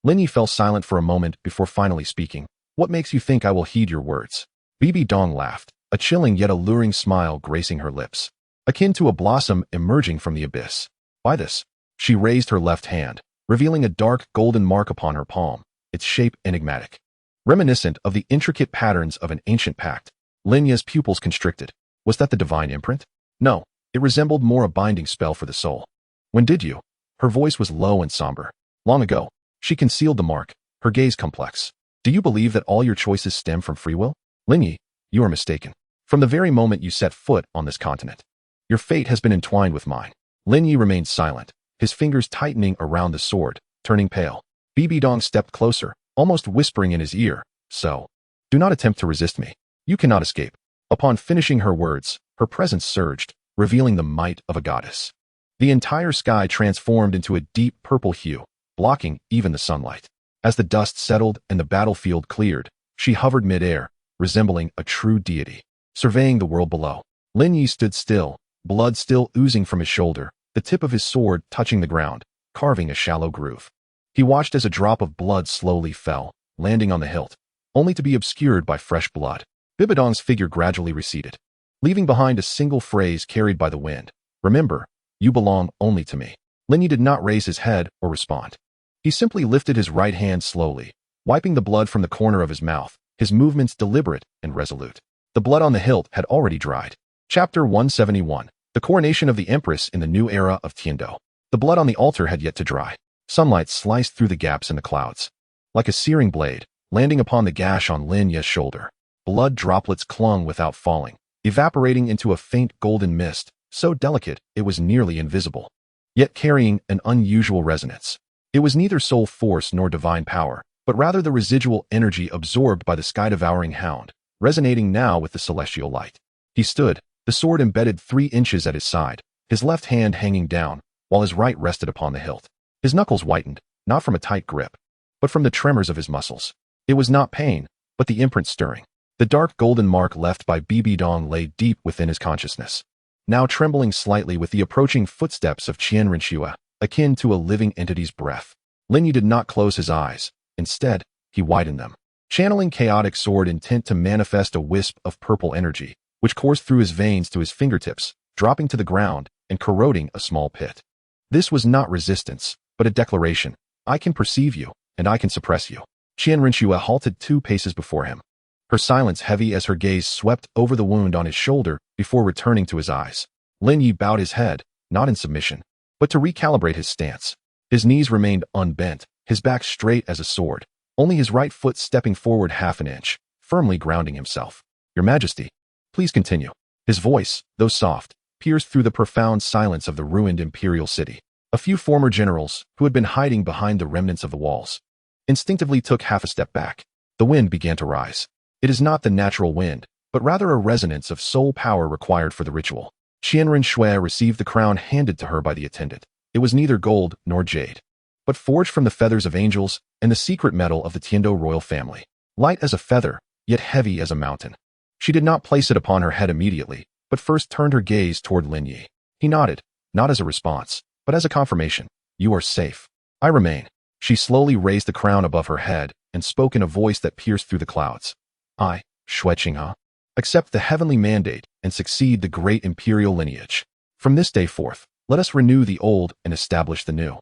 Lin Ye fell silent for a moment before finally speaking. What makes you think I will heed your words? Bibi Dong laughed, a chilling yet alluring smile gracing her lips, akin to a blossom emerging from the abyss. By this, she raised her left hand, revealing a dark golden mark upon her palm, its shape enigmatic. Reminiscent of the intricate patterns of an ancient pact, Lin Ye's pupils constricted. Was that the divine imprint? No, it resembled more a binding spell for the soul. When did you? Her voice was low and somber. Long ago. She concealed the mark, her gaze complex. Do you believe that all your choices stem from free will? Lin Ye, you are mistaken. From the very moment you set foot on this continent, your fate has been entwined with mine. Lin Ye remained silent, his fingers tightening around the sword, turning pale. Bibi Dong stepped closer, almost whispering in his ear, so, do not attempt to resist me. You cannot escape. Upon finishing her words, her presence surged, revealing the might of a goddess. The entire sky transformed into a deep purple hue, blocking even the sunlight. As the dust settled and the battlefield cleared, she hovered mid-air, resembling a true deity, surveying the world below. Lin Ye stood still, blood still oozing from his shoulder, the tip of his sword touching the ground, carving a shallow groove. He watched as a drop of blood slowly fell, landing on the hilt, only to be obscured by fresh blood. Bibi Dong's figure gradually receded, leaving behind a single phrase carried by the wind. Remember, you belong only to me. Lin Ye did not raise his head or respond. He simply lifted his right hand slowly, wiping the blood from the corner of his mouth, his movements deliberate and resolute. The blood on the hilt had already dried. Chapter 171. The coronation of the Empress in the new era of Tiando. The blood on the altar had yet to dry. Sunlight sliced through the gaps in the clouds, like a searing blade, landing upon the gash on Lin Ye's shoulder. Blood droplets clung without falling, evaporating into a faint golden mist, so delicate it was nearly invisible, yet carrying an unusual resonance. It was neither soul force nor divine power, but rather the residual energy absorbed by the sky-devouring hound, resonating now with the celestial light. He stood, the sword embedded 3 inches at his side, his left hand hanging down, while his right rested upon the hilt. His knuckles whitened, not from a tight grip, but from the tremors of his muscles. It was not pain, but the imprint stirring. The dark golden mark left by Bibi Dong lay deep within his consciousness, now trembling slightly with the approaching footsteps of Qian Renxue, akin to a living entity's breath. Lin Ye did not close his eyes. Instead, he widened them, channeling chaotic sword intent to manifest a wisp of purple energy, which coursed through his veins to his fingertips, dropping to the ground and corroding a small pit. This was not resistance, but a declaration. I can perceive you, and I can suppress you. Qian Renxue halted 2 paces before him, her silence heavy as her gaze swept over the wound on his shoulder before returning to his eyes. Lin Ye bowed his head, not in submission, but to recalibrate his stance. His knees remained unbent, his back straight as a sword, only his right foot stepping forward half an inch, firmly grounding himself. Your Majesty, please continue. His voice, though soft, pierced through the profound silence of the ruined imperial city. A few former generals, who had been hiding behind the remnants of the walls, instinctively took half a step back. The wind began to rise. It is not the natural wind, but rather a resonance of soul power required for the ritual. Qian Renxue received the crown handed to her by the attendant. It was neither gold nor jade, but forged from the feathers of angels and the secret metal of the Tiando royal family. Light as a feather, yet heavy as a mountain. She did not place it upon her head immediately, but first turned her gaze toward Lin Ye. He nodded, not as a response, but as a confirmation. You are safe. I remain. She slowly raised the crown above her head and spoke in a voice that pierced through the clouds. I, Xue Qinghe, accept the heavenly mandate and succeed the great imperial lineage. From this day forth, let us renew the old and establish the new,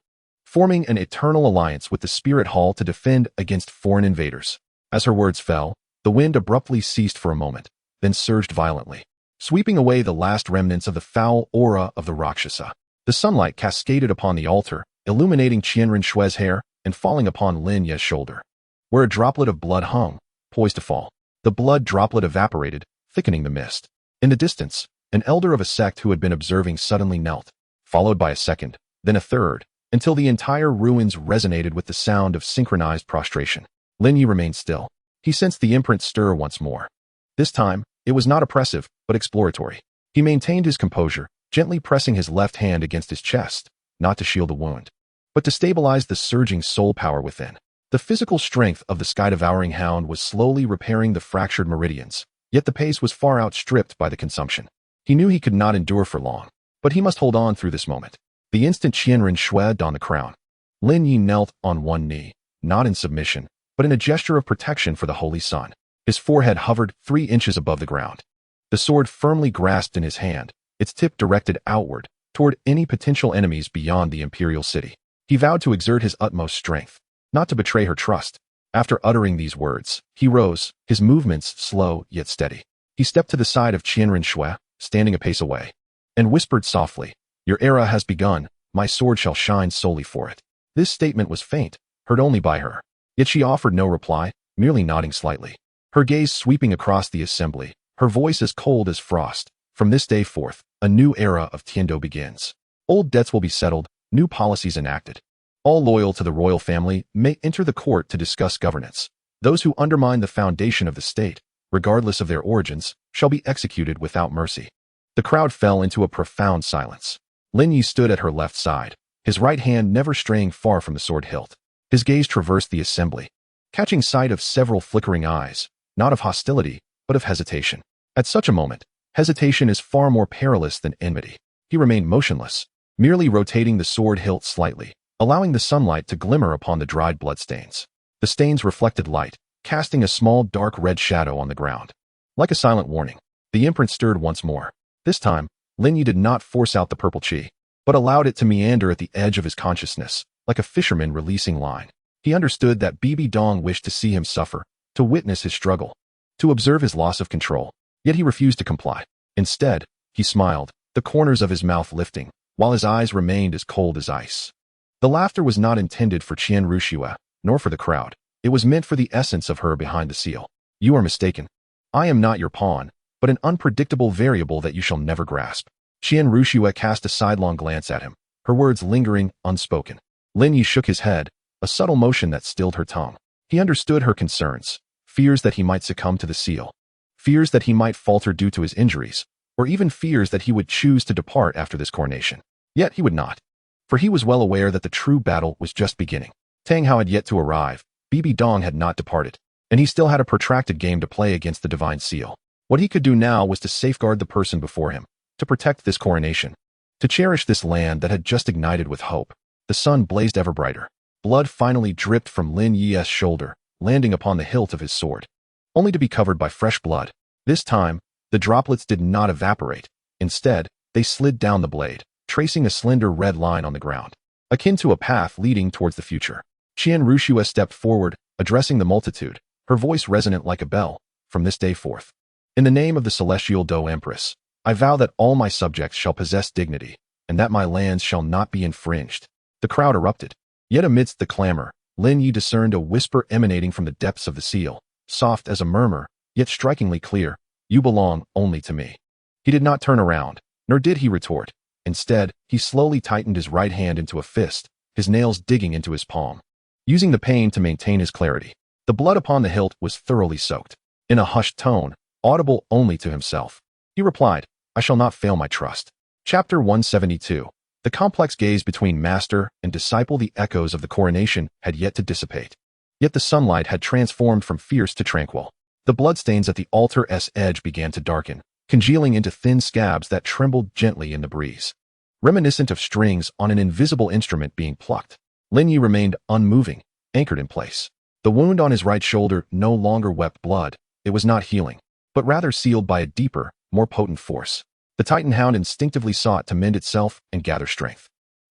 forming an eternal alliance with the Spirit Hall to defend against foreign invaders. As her words fell, the wind abruptly ceased for a moment, then surged violently, sweeping away the last remnants of the foul aura of the Rakshasa. The sunlight cascaded upon the altar, illuminating Qian Renxue's hair and falling upon Lin Ye's shoulder, where a droplet of blood hung, poised to fall. The blood droplet evaporated, thickening the mist. In the distance, an elder of a sect who had been observing suddenly knelt, followed by a second, then a third, until the entire ruins resonated with the sound of synchronized prostration. Lin Ye remained still. He sensed the imprint stir once more. This time, it was not oppressive, but exploratory. He maintained his composure, gently pressing his left hand against his chest, not to shield the wound, but to stabilize the surging soul power within. The physical strength of the sky-devouring hound was slowly repairing the fractured meridians, yet the pace was far outstripped by the consumption. He knew he could not endure for long, but he must hold on through this moment. The instant Qian Renxue donned the crown, Lin Ye knelt on one knee, not in submission, but in a gesture of protection for the Holy Sun. His forehead hovered 3 inches above the ground. The sword firmly grasped in his hand, its tip directed outward, toward any potential enemies beyond the imperial city. He vowed to exert his utmost strength, not to betray her trust. After uttering these words, he rose, his movements slow yet steady. He stepped to the side of Qian Renxue, standing a pace away, and whispered softly, "Your era has begun, my sword shall shine solely for it." This statement was faint, heard only by her. Yet she offered no reply, merely nodding slightly. Her gaze sweeping across the assembly, her voice as cold as frost. From this day forth, a new era of Tiando begins. Old debts will be settled, new policies enacted. All loyal to the royal family may enter the court to discuss governance. Those who undermine the foundation of the state, regardless of their origins, shall be executed without mercy. The crowd fell into a profound silence. Lin Ye stood at her left side, his right hand never straying far from the sword hilt. His gaze traversed the assembly, catching sight of several flickering eyes, not of hostility, but of hesitation. At such a moment, hesitation is far more perilous than enmity. He remained motionless, merely rotating the sword hilt slightly, allowing the sunlight to glimmer upon the dried bloodstains. The stains reflected light, casting a small dark red shadow on the ground. Like a silent warning, the imprint stirred once more. This time, Lin Ye did not force out the purple chi, but allowed it to meander at the edge of his consciousness, like a fisherman releasing line. He understood that Bibi Dong wished to see him suffer, to witness his struggle, to observe his loss of control, yet he refused to comply. Instead, he smiled, the corners of his mouth lifting, while his eyes remained as cold as ice. The laughter was not intended for Qian Renxue, nor for the crowd. It was meant for the essence of her behind the seal. "You are mistaken. I am not your pawn, but an unpredictable variable that you shall never grasp." Qian Renxue cast a sidelong glance at him, her words lingering, unspoken. Lin Ye shook his head, a subtle motion that stilled her tongue. He understood her concerns, fears that he might succumb to the seal, fears that he might falter due to his injuries, or even fears that he would choose to depart after this coronation. Yet he would not, for he was well aware that the true battle was just beginning. Tang Hao had yet to arrive, Bibi Dong had not departed, and he still had a protracted game to play against the divine seal. What he could do now was to safeguard the person before him, to protect this coronation, to cherish this land that had just ignited with hope. The sun blazed ever brighter. Blood finally dripped from Lin Ye's shoulder, landing upon the hilt of his sword, only to be covered by fresh blood. This time, the droplets did not evaporate. Instead, they slid down the blade, tracing a slender red line on the ground, akin to a path leading towards the future. Qian Renxue stepped forward, addressing the multitude, her voice resonant like a bell. "From this day forth, in the name of the celestial Dou Empress, I vow that all my subjects shall possess dignity, and that my lands shall not be infringed." The crowd erupted. Yet amidst the clamor, Lin Ye discerned a whisper emanating from the depths of the seal, soft as a murmur, yet strikingly clear. "You belong only to me." He did not turn around, nor did he retort. Instead, he slowly tightened his right hand into a fist, his nails digging into his palm, using the pain to maintain his clarity. The blood upon the hilt was thoroughly soaked. In a hushed tone, audible only to himself, he replied, "I shall not fail my trust." Chapter 172. The complex gaze between master and disciple. The echoes of the coronation had yet to dissipate. Yet the sunlight had transformed from fierce to tranquil. The bloodstains at the altar's edge began to darken, congealing into thin scabs that trembled gently in the breeze, reminiscent of strings on an invisible instrument being plucked. Lin Ye remained unmoving, anchored in place. The wound on his right shoulder no longer wept blood. It was not healing, but rather sealed by a deeper, more potent force. The Titan hound instinctively sought to mend itself and gather strength.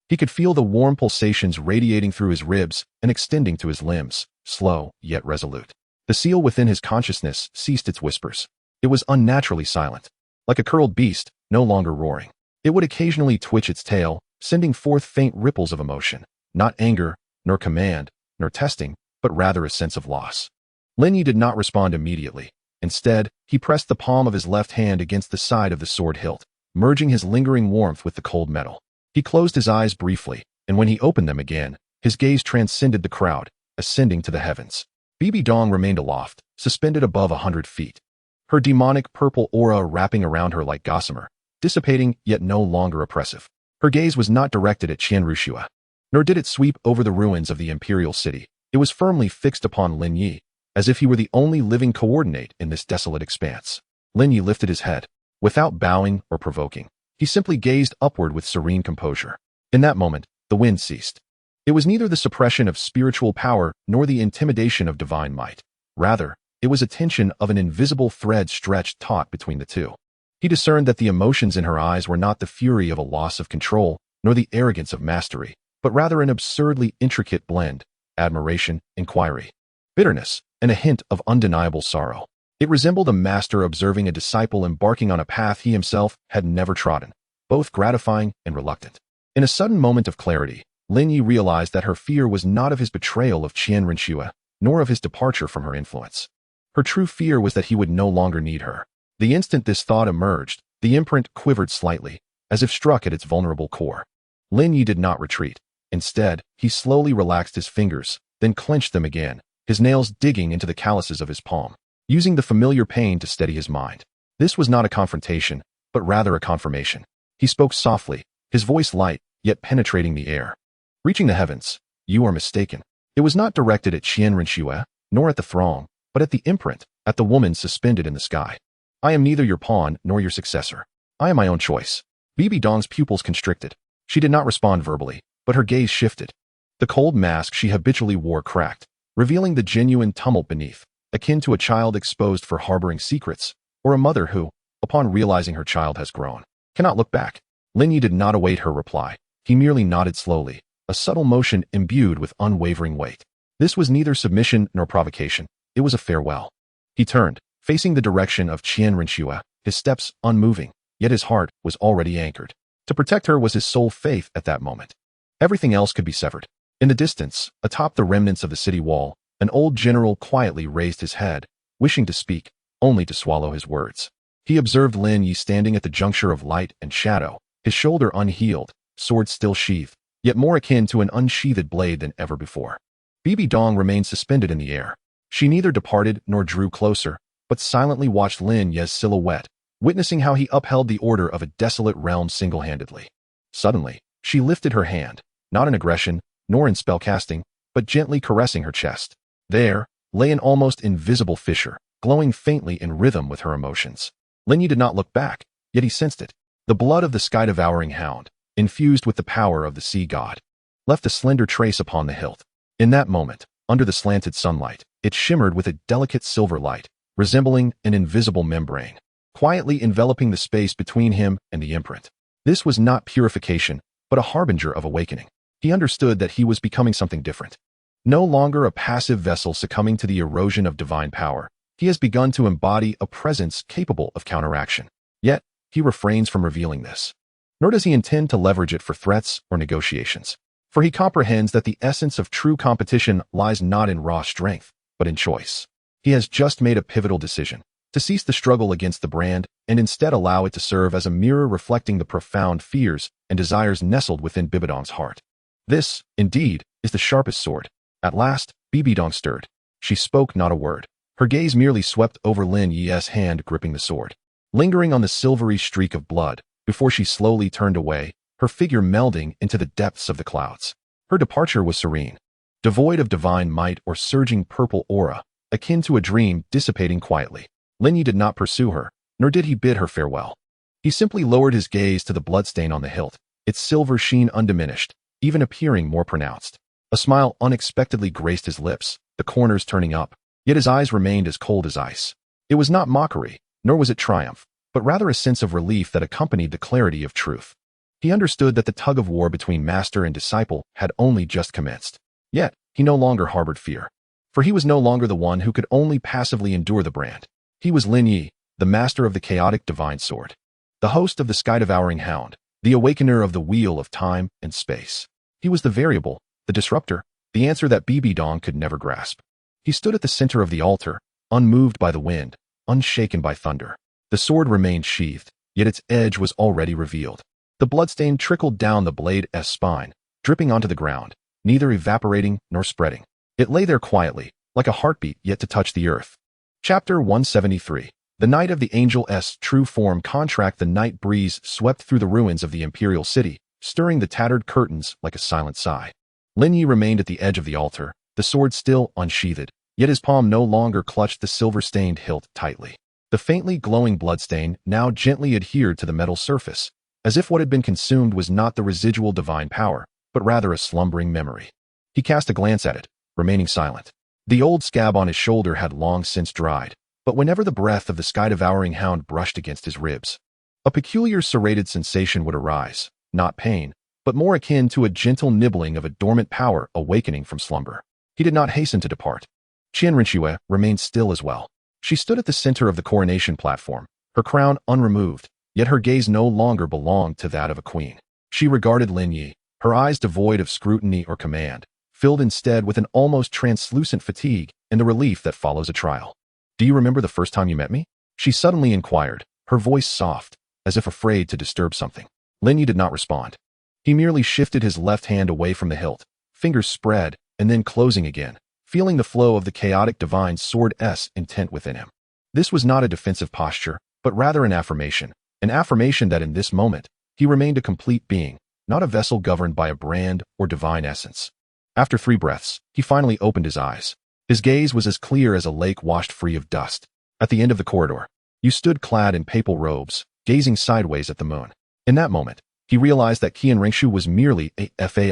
He could feel the warm pulsations radiating through his ribs and extending to his limbs, slow yet resolute. The seal within his consciousness ceased its whispers. It was unnaturally silent, like a curled beast, no longer roaring. It would occasionally twitch its tail, sending forth faint ripples of emotion, not anger, nor command, nor testing, but rather a sense of loss. Lin Ye did not respond immediately. Instead, he pressed the palm of his left hand against the side of the sword hilt, merging his lingering warmth with the cold metal. He closed his eyes briefly, and when he opened them again, his gaze transcended the crowd, ascending to the heavens. Bibi Dong remained aloft, suspended above 100 feet, her demonic purple aura wrapping around her like gossamer, dissipating yet no longer oppressive. Her gaze was not directed at Qian Renxue, nor did it sweep over the ruins of the imperial city. It was firmly fixed upon Lin Ye, as if he were the only living coordinate in this desolate expanse. Lin Ye lifted his head. Without bowing or provoking, he simply gazed upward with serene composure. In that moment, the wind ceased. It was neither the suppression of spiritual power nor the intimidation of divine might. Rather, it was a tension of an invisible thread stretched taut between the two. He discerned that the emotions in her eyes were not the fury of a loss of control, nor the arrogance of mastery, but rather an absurdly intricate blend: admiration, inquiry, bitterness, and a hint of undeniable sorrow. It resembled a master observing a disciple embarking on a path he himself had never trodden, both gratifying and reluctant. In a sudden moment of clarity, Lin Ye realized that her fear was not of his betrayal of Qian Renxue, nor of his departure from her influence. Her true fear was that he would no longer need her. The instant this thought emerged, the imprint quivered slightly, as if struck at its vulnerable core. Lin Ye did not retreat. Instead, he slowly relaxed his fingers, then clenched them again, his nails digging into the calluses of his palm, using the familiar pain to steady his mind. This was not a confrontation, but rather a confirmation. He spoke softly, his voice light, yet penetrating the air. Reaching the heavens, you are mistaken. It was not directed at Qian Renxue, nor at the throng, but at the imprint, at the woman suspended in the sky. I am neither your pawn nor your successor. I am my own choice. Bibi Dong's pupils constricted. She did not respond verbally, but her gaze shifted. The cold mask she habitually wore cracked, revealing the genuine tumult beneath, akin to a child exposed for harboring secrets, or a mother who, upon realizing her child has grown, cannot look back. Lin Ye did not await her reply. He merely nodded slowly, a subtle motion imbued with unwavering weight. This was neither submission nor provocation. It was a farewell. He turned, facing the direction of Qian Renxue, his steps unmoving, yet his heart was already anchored. To protect her was his sole faith at that moment. Everything else could be severed. In the distance, atop the remnants of the city wall, an old general quietly raised his head, wishing to speak, only to swallow his words. He observed Lin Ye standing at the juncture of light and shadow, his shoulder unhealed, sword still sheathed, yet more akin to an unsheathed blade than ever before. Bibi Dong remained suspended in the air. She neither departed nor drew closer, but silently watched Lin Ye's silhouette, witnessing how he upheld the order of a desolate realm single-handedly. Suddenly, she lifted her hand, not in aggression, nor in spellcasting, but gently caressing her chest. There lay an almost invisible fissure, glowing faintly in rhythm with her emotions. Lin Ye did not look back, yet he sensed it. The blood of the sky-devouring hound, infused with the power of the sea god, left a slender trace upon the hilt. In that moment, under the slanted sunlight, it shimmered with a delicate silver light, resembling an invisible membrane, quietly enveloping the space between him and the imprint. This was not purification, but a harbinger of awakening. He understood that he was becoming something different. No longer a passive vessel succumbing to the erosion of divine power, he has begun to embody a presence capable of counteraction. Yet, he refrains from revealing this. Nor does he intend to leverage it for threats or negotiations. For he comprehends that the essence of true competition lies not in raw strength, but in choice. He has just made a pivotal decision, to cease the struggle against the brand and instead allow it to serve as a mirror reflecting the profound fears and desires nestled within Bibi Dong's heart. This, indeed, is the sharpest sword. At last, Bibi Dong stirred. She spoke not a word. Her gaze merely swept over Lin Ye's hand gripping the sword, lingering on the silvery streak of blood, before she slowly turned away, her figure melding into the depths of the clouds. Her departure was serene, devoid of divine might or surging purple aura, akin to a dream dissipating quietly. Lin Ye did not pursue her, nor did he bid her farewell. He simply lowered his gaze to the bloodstain on the hilt, its silver sheen undiminished, even appearing more pronounced. A smile unexpectedly graced his lips, the corners turning up, yet his eyes remained as cold as ice. It was not mockery, nor was it triumph, but rather a sense of relief that accompanied the clarity of truth. He understood that the tug-of-war between master and disciple had only just commenced. Yet, he no longer harbored fear. For he was no longer the one who could only passively endure the brand. He was Lin Ye, the master of the chaotic divine sword, the host of the sky-devouring hound, the awakener of the wheel of time and space. He was the variable, the disruptor, the answer that Bibi Dong could never grasp. He stood at the center of the altar, unmoved by the wind, unshaken by thunder. The sword remained sheathed, yet its edge was already revealed. The bloodstain trickled down the blade's spine, dripping onto the ground, neither evaporating nor spreading. It lay there quietly, like a heartbeat yet to touch the earth. Chapter 173. The night of the angel's true form contract. The night breeze swept through the ruins of the imperial city, stirring the tattered curtains like a silent sigh. Lin Ye remained at the edge of the altar, the sword still unsheathed, yet his palm no longer clutched the silver-stained hilt tightly. The faintly glowing bloodstain now gently adhered to the metal surface, as if what had been consumed was not the residual divine power, but rather a slumbering memory. He cast a glance at it, remaining silent. The old scab on his shoulder had long since dried, but whenever the breath of the sky-devouring hound brushed against his ribs, a peculiar serrated sensation would arise, not pain, but more akin to a gentle nibbling of a dormant power awakening from slumber. He did not hasten to depart. Qian Renxue remained still as well. She stood at the center of the coronation platform, her crown unremoved, yet her gaze no longer belonged to that of a queen. She regarded Lin Ye, her eyes devoid of scrutiny or command, filled instead with an almost translucent fatigue and the relief that follows a trial. "Do you remember the first time you met me?" she suddenly inquired, her voice soft, as if afraid to disturb something. Lin Ye did not respond. He merely shifted his left hand away from the hilt, fingers spread, and then closing again, feeling the flow of the chaotic divine sword's intent within him. This was not a defensive posture, but rather an affirmation that in this moment, he remained a complete being, not a vessel governed by a brand or divine essence. After 3 breaths, he finally opened his eyes. His gaze was as clear as a lake washed free of dust. At the end of the corridor, you stood clad in papal robes, gazing sideways at the moon. In that moment, he realized that Qian Renxue was merely a fade.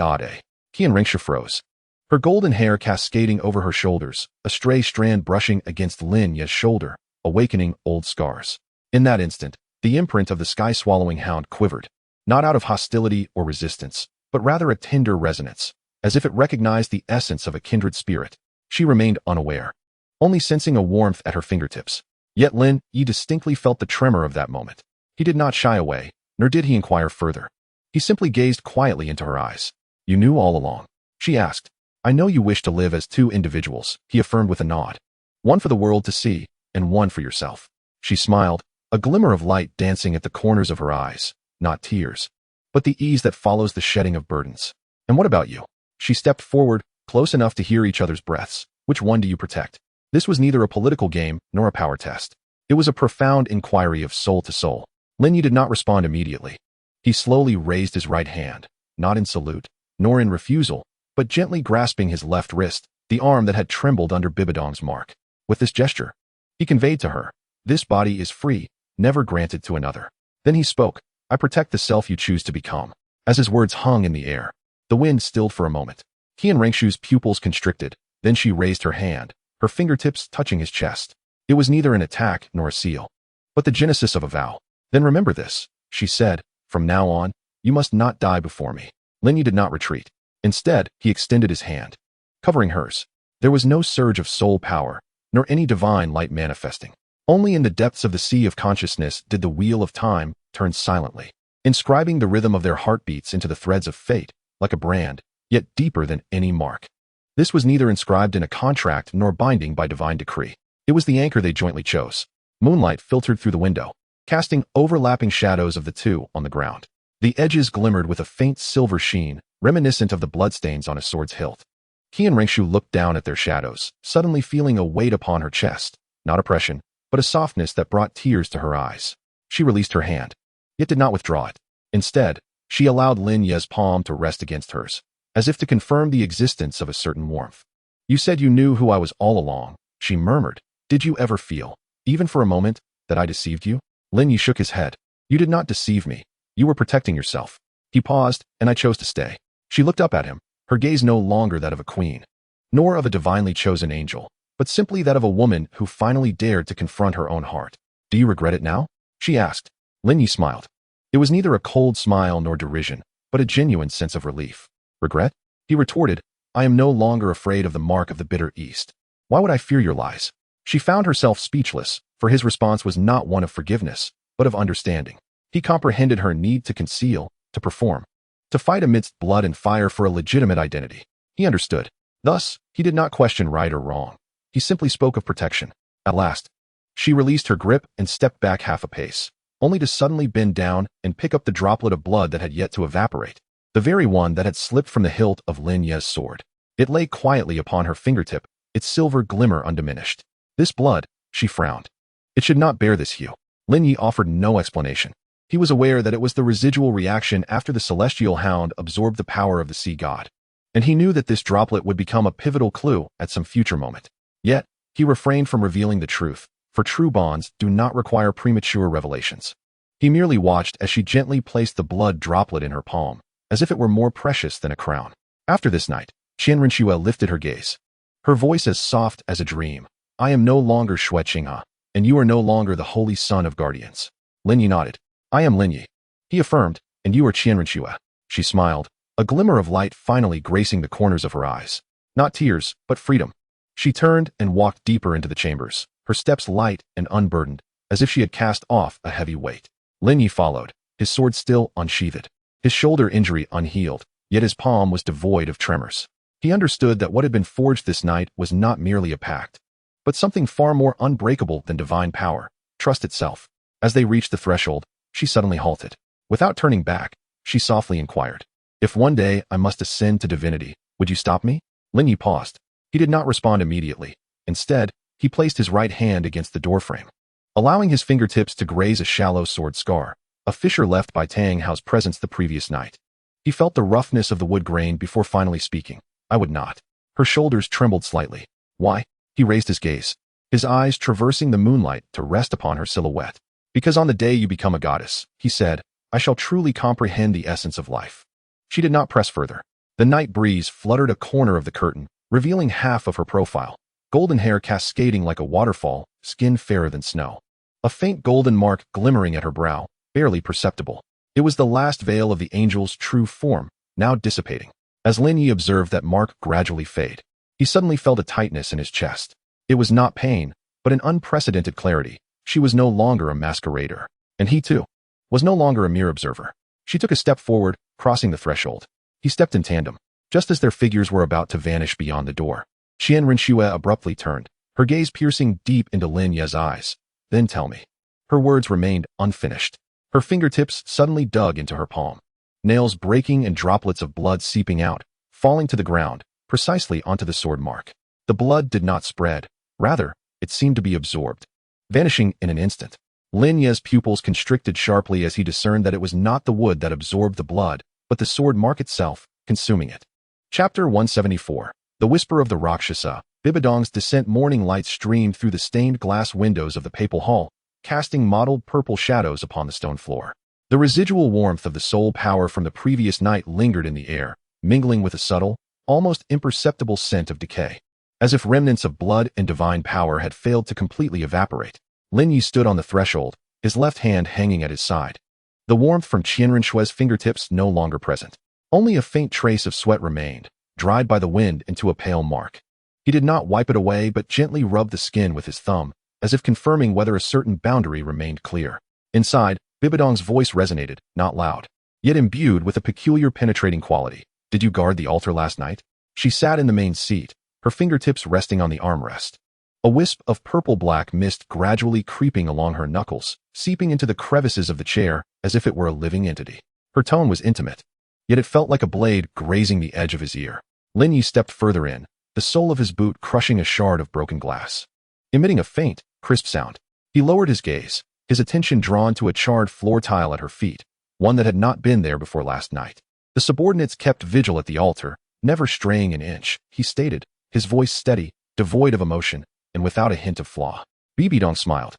Qian Renxue froze. Her golden hair cascading over her shoulders, a stray strand brushing against Lin Ye's shoulder, awakening old scars. In that instant, the imprint of the sky-swallowing hound quivered, not out of hostility or resistance, but rather a tender resonance, as if it recognized the essence of a kindred spirit. She remained unaware, only sensing a warmth at her fingertips. Yet Lin Ye distinctly felt the tremor of that moment. He did not shy away, nor did he inquire further. He simply gazed quietly into her eyes. "You knew all along?" she asked. "I know you wish to live as 2 individuals," he affirmed with a nod. "One for the world to see, and one for yourself." She smiled, a glimmer of light dancing at the corners of her eyes, not tears, but the ease that follows the shedding of burdens. "And what about you?" She stepped forward, close enough to hear each other's breaths. "Which one do you protect?" This was neither a political game nor a power test. It was a profound inquiry of soul to soul. Lin Ye did not respond immediately. He slowly raised his right hand, not in salute, nor in refusal, but gently grasping his left wrist, the arm that had trembled under Bibi Dong's mark. With this gesture, he conveyed to her, "This body is free, never granted to another." Then he spoke, "I protect the self you choose to become." As his words hung in the air, the wind stilled for a moment. Qian Renxue's pupils constricted, then she raised her hand, her fingertips touching his chest. It was neither an attack nor a seal, but the genesis of a vow. "Then remember this," she said, "from now on, you must not die before me." Lin Ye did not retreat. Instead, he extended his hand, covering hers. There was no surge of soul power, nor any divine light manifesting. Only in the depths of the sea of consciousness did the wheel of time turn silently, inscribing the rhythm of their heartbeats into the threads of fate, like a brand, yet deeper than any mark. This was neither inscribed in a contract nor binding by divine decree. It was the anchor they jointly chose. Moonlight filtered through the window, casting overlapping shadows of the 2 on the ground. The edges glimmered with a faint silver sheen, reminiscent of the bloodstains on a sword's hilt. Qian Renxue looked down at their shadows, suddenly feeling a weight upon her chest, not oppression, but a softness that brought tears to her eyes. She released her hand, yet did not withdraw it. Instead, she allowed Lin Ye's palm to rest against hers, as if to confirm the existence of a certain warmth. "You said you knew who I was all along," she murmured. "Did you ever feel, even for a moment, that I deceived you?" Lin Ye shook his head. "You did not deceive me. You were protecting yourself." He paused, and I chose to stay. She looked up at him, her gaze no longer that of a queen, nor of a divinely chosen angel, but simply that of a woman who finally dared to confront her own heart. "Do you regret it now?" she asked. Lin Ye smiled. It was neither a cold smile nor derision, but a genuine sense of relief. "Regret?" he retorted. "I am no longer afraid of the mark of the bitter east. Why would I fear your lies?" She found herself speechless, for his response was not one of forgiveness, but of understanding. He comprehended her need to conceal, to perform, to fight amidst blood and fire for a legitimate identity. He understood. Thus, he did not question right or wrong. He simply spoke of protection. At last, she released her grip and stepped back half a pace, only to suddenly bend down and pick up the droplet of blood that had yet to evaporate, the very one that had slipped from the hilt of Lin Ye's sword. It lay quietly upon her fingertip, its silver glimmer undiminished. "This blood," she frowned. "It should not bear this hue." Lin Ye offered no explanation. He was aware that it was the residual reaction after the celestial hound absorbed the power of the sea god, and he knew that this droplet would become a pivotal clue at some future moment. Yet, he refrained from revealing the truth, for true bonds do not require premature revelations. He merely watched as she gently placed the blood droplet in her palm, as if it were more precious than a crown. After this night, Qian Renxue lifted her gaze. Her voice as soft as a dream. I am no longer Xue Qinghe, and you are no longer the holy son of guardians. Lin Ye nodded. I am Lin Ye. He affirmed, and you are Qian Renxue. She smiled, a glimmer of light finally gracing the corners of her eyes. Not tears, but freedom. She turned and walked deeper into the chambers, her steps light and unburdened, as if she had cast off a heavy weight. Lin Ye followed, his sword still unsheathed, his shoulder injury unhealed, yet his palm was devoid of tremors. He understood that what had been forged this night was not merely a pact, but something far more unbreakable than divine power, trust itself. As they reached the threshold, she suddenly halted. Without turning back, she softly inquired, if one day I must ascend to divinity, would you stop me? Lin Ye paused. He did not respond immediately. Instead, he placed his right hand against the doorframe, allowing his fingertips to graze a shallow sword scar, a fissure left by Tang Hao's presence the previous night. He felt the roughness of the wood grain before finally speaking. I would not. Her shoulders trembled slightly. Why? He raised his gaze, his eyes traversing the moonlight to rest upon her silhouette. Because on the day you become a goddess, he said, I shall truly comprehend the essence of life. She did not press further. The night breeze fluttered a corner of the curtain, revealing half of her profile, golden hair cascading like a waterfall, skin fairer than snow. A faint golden mark glimmering at her brow, barely perceptible. It was the last veil of the angel's true form, now dissipating. As Lin Ye observed that mark gradually fade, he suddenly felt a tightness in his chest. It was not pain, but an unprecedented clarity. She was no longer a masquerader, and he too was no longer a mere observer. She took a step forward, crossing the threshold. He stepped in tandem, just as their figures were about to vanish beyond the door. Qian Renxue abruptly turned, her gaze piercing deep into Lin Ye's eyes. Then tell me. Her words remained unfinished. Her fingertips suddenly dug into her palm, nails breaking and droplets of blood seeping out, falling to the ground, precisely onto the sword mark. The blood did not spread. Rather, it seemed to be absorbed, vanishing in an instant. Lin Ye's pupils constricted sharply as he discerned that it was not the wood that absorbed the blood, but the sword mark itself, consuming it. Chapter 174. The Whisper of the Rakshasa. Bibi Dong's descent. Morning light streamed through the stained glass windows of the papal hall, casting mottled purple shadows upon the stone floor. The residual warmth of the soul power from the previous night lingered in the air, mingling with a subtle, almost imperceptible scent of decay. As if remnants of blood and divine power had failed to completely evaporate, Lin Ye stood on the threshold, his left hand hanging at his side. The warmth from Qian Renxue's fingertips no longer present. Only a faint trace of sweat remained, dried by the wind into a pale mark. He did not wipe it away but gently rubbed the skin with his thumb, as if confirming whether a certain boundary remained clear. Inside, Bibi Dong's voice resonated, not loud, yet imbued with a peculiar penetrating quality. Did you guard the altar last night? She sat in the main seat, her fingertips resting on the armrest. A wisp of purple-black mist gradually creeping along her knuckles, seeping into the crevices of the chair as if it were a living entity. Her tone was intimate, yet it felt like a blade grazing the edge of his ear. Lin Ye stepped further in, the sole of his boot crushing a shard of broken glass, emitting a faint, crisp sound. He lowered his gaze, his attention drawn to a charred floor tile at her feet, one that had not been there before last night. The subordinates kept vigil at the altar, never straying an inch, he stated, his voice steady, devoid of emotion, and without a hint of flaw. Bibi Dong smiled,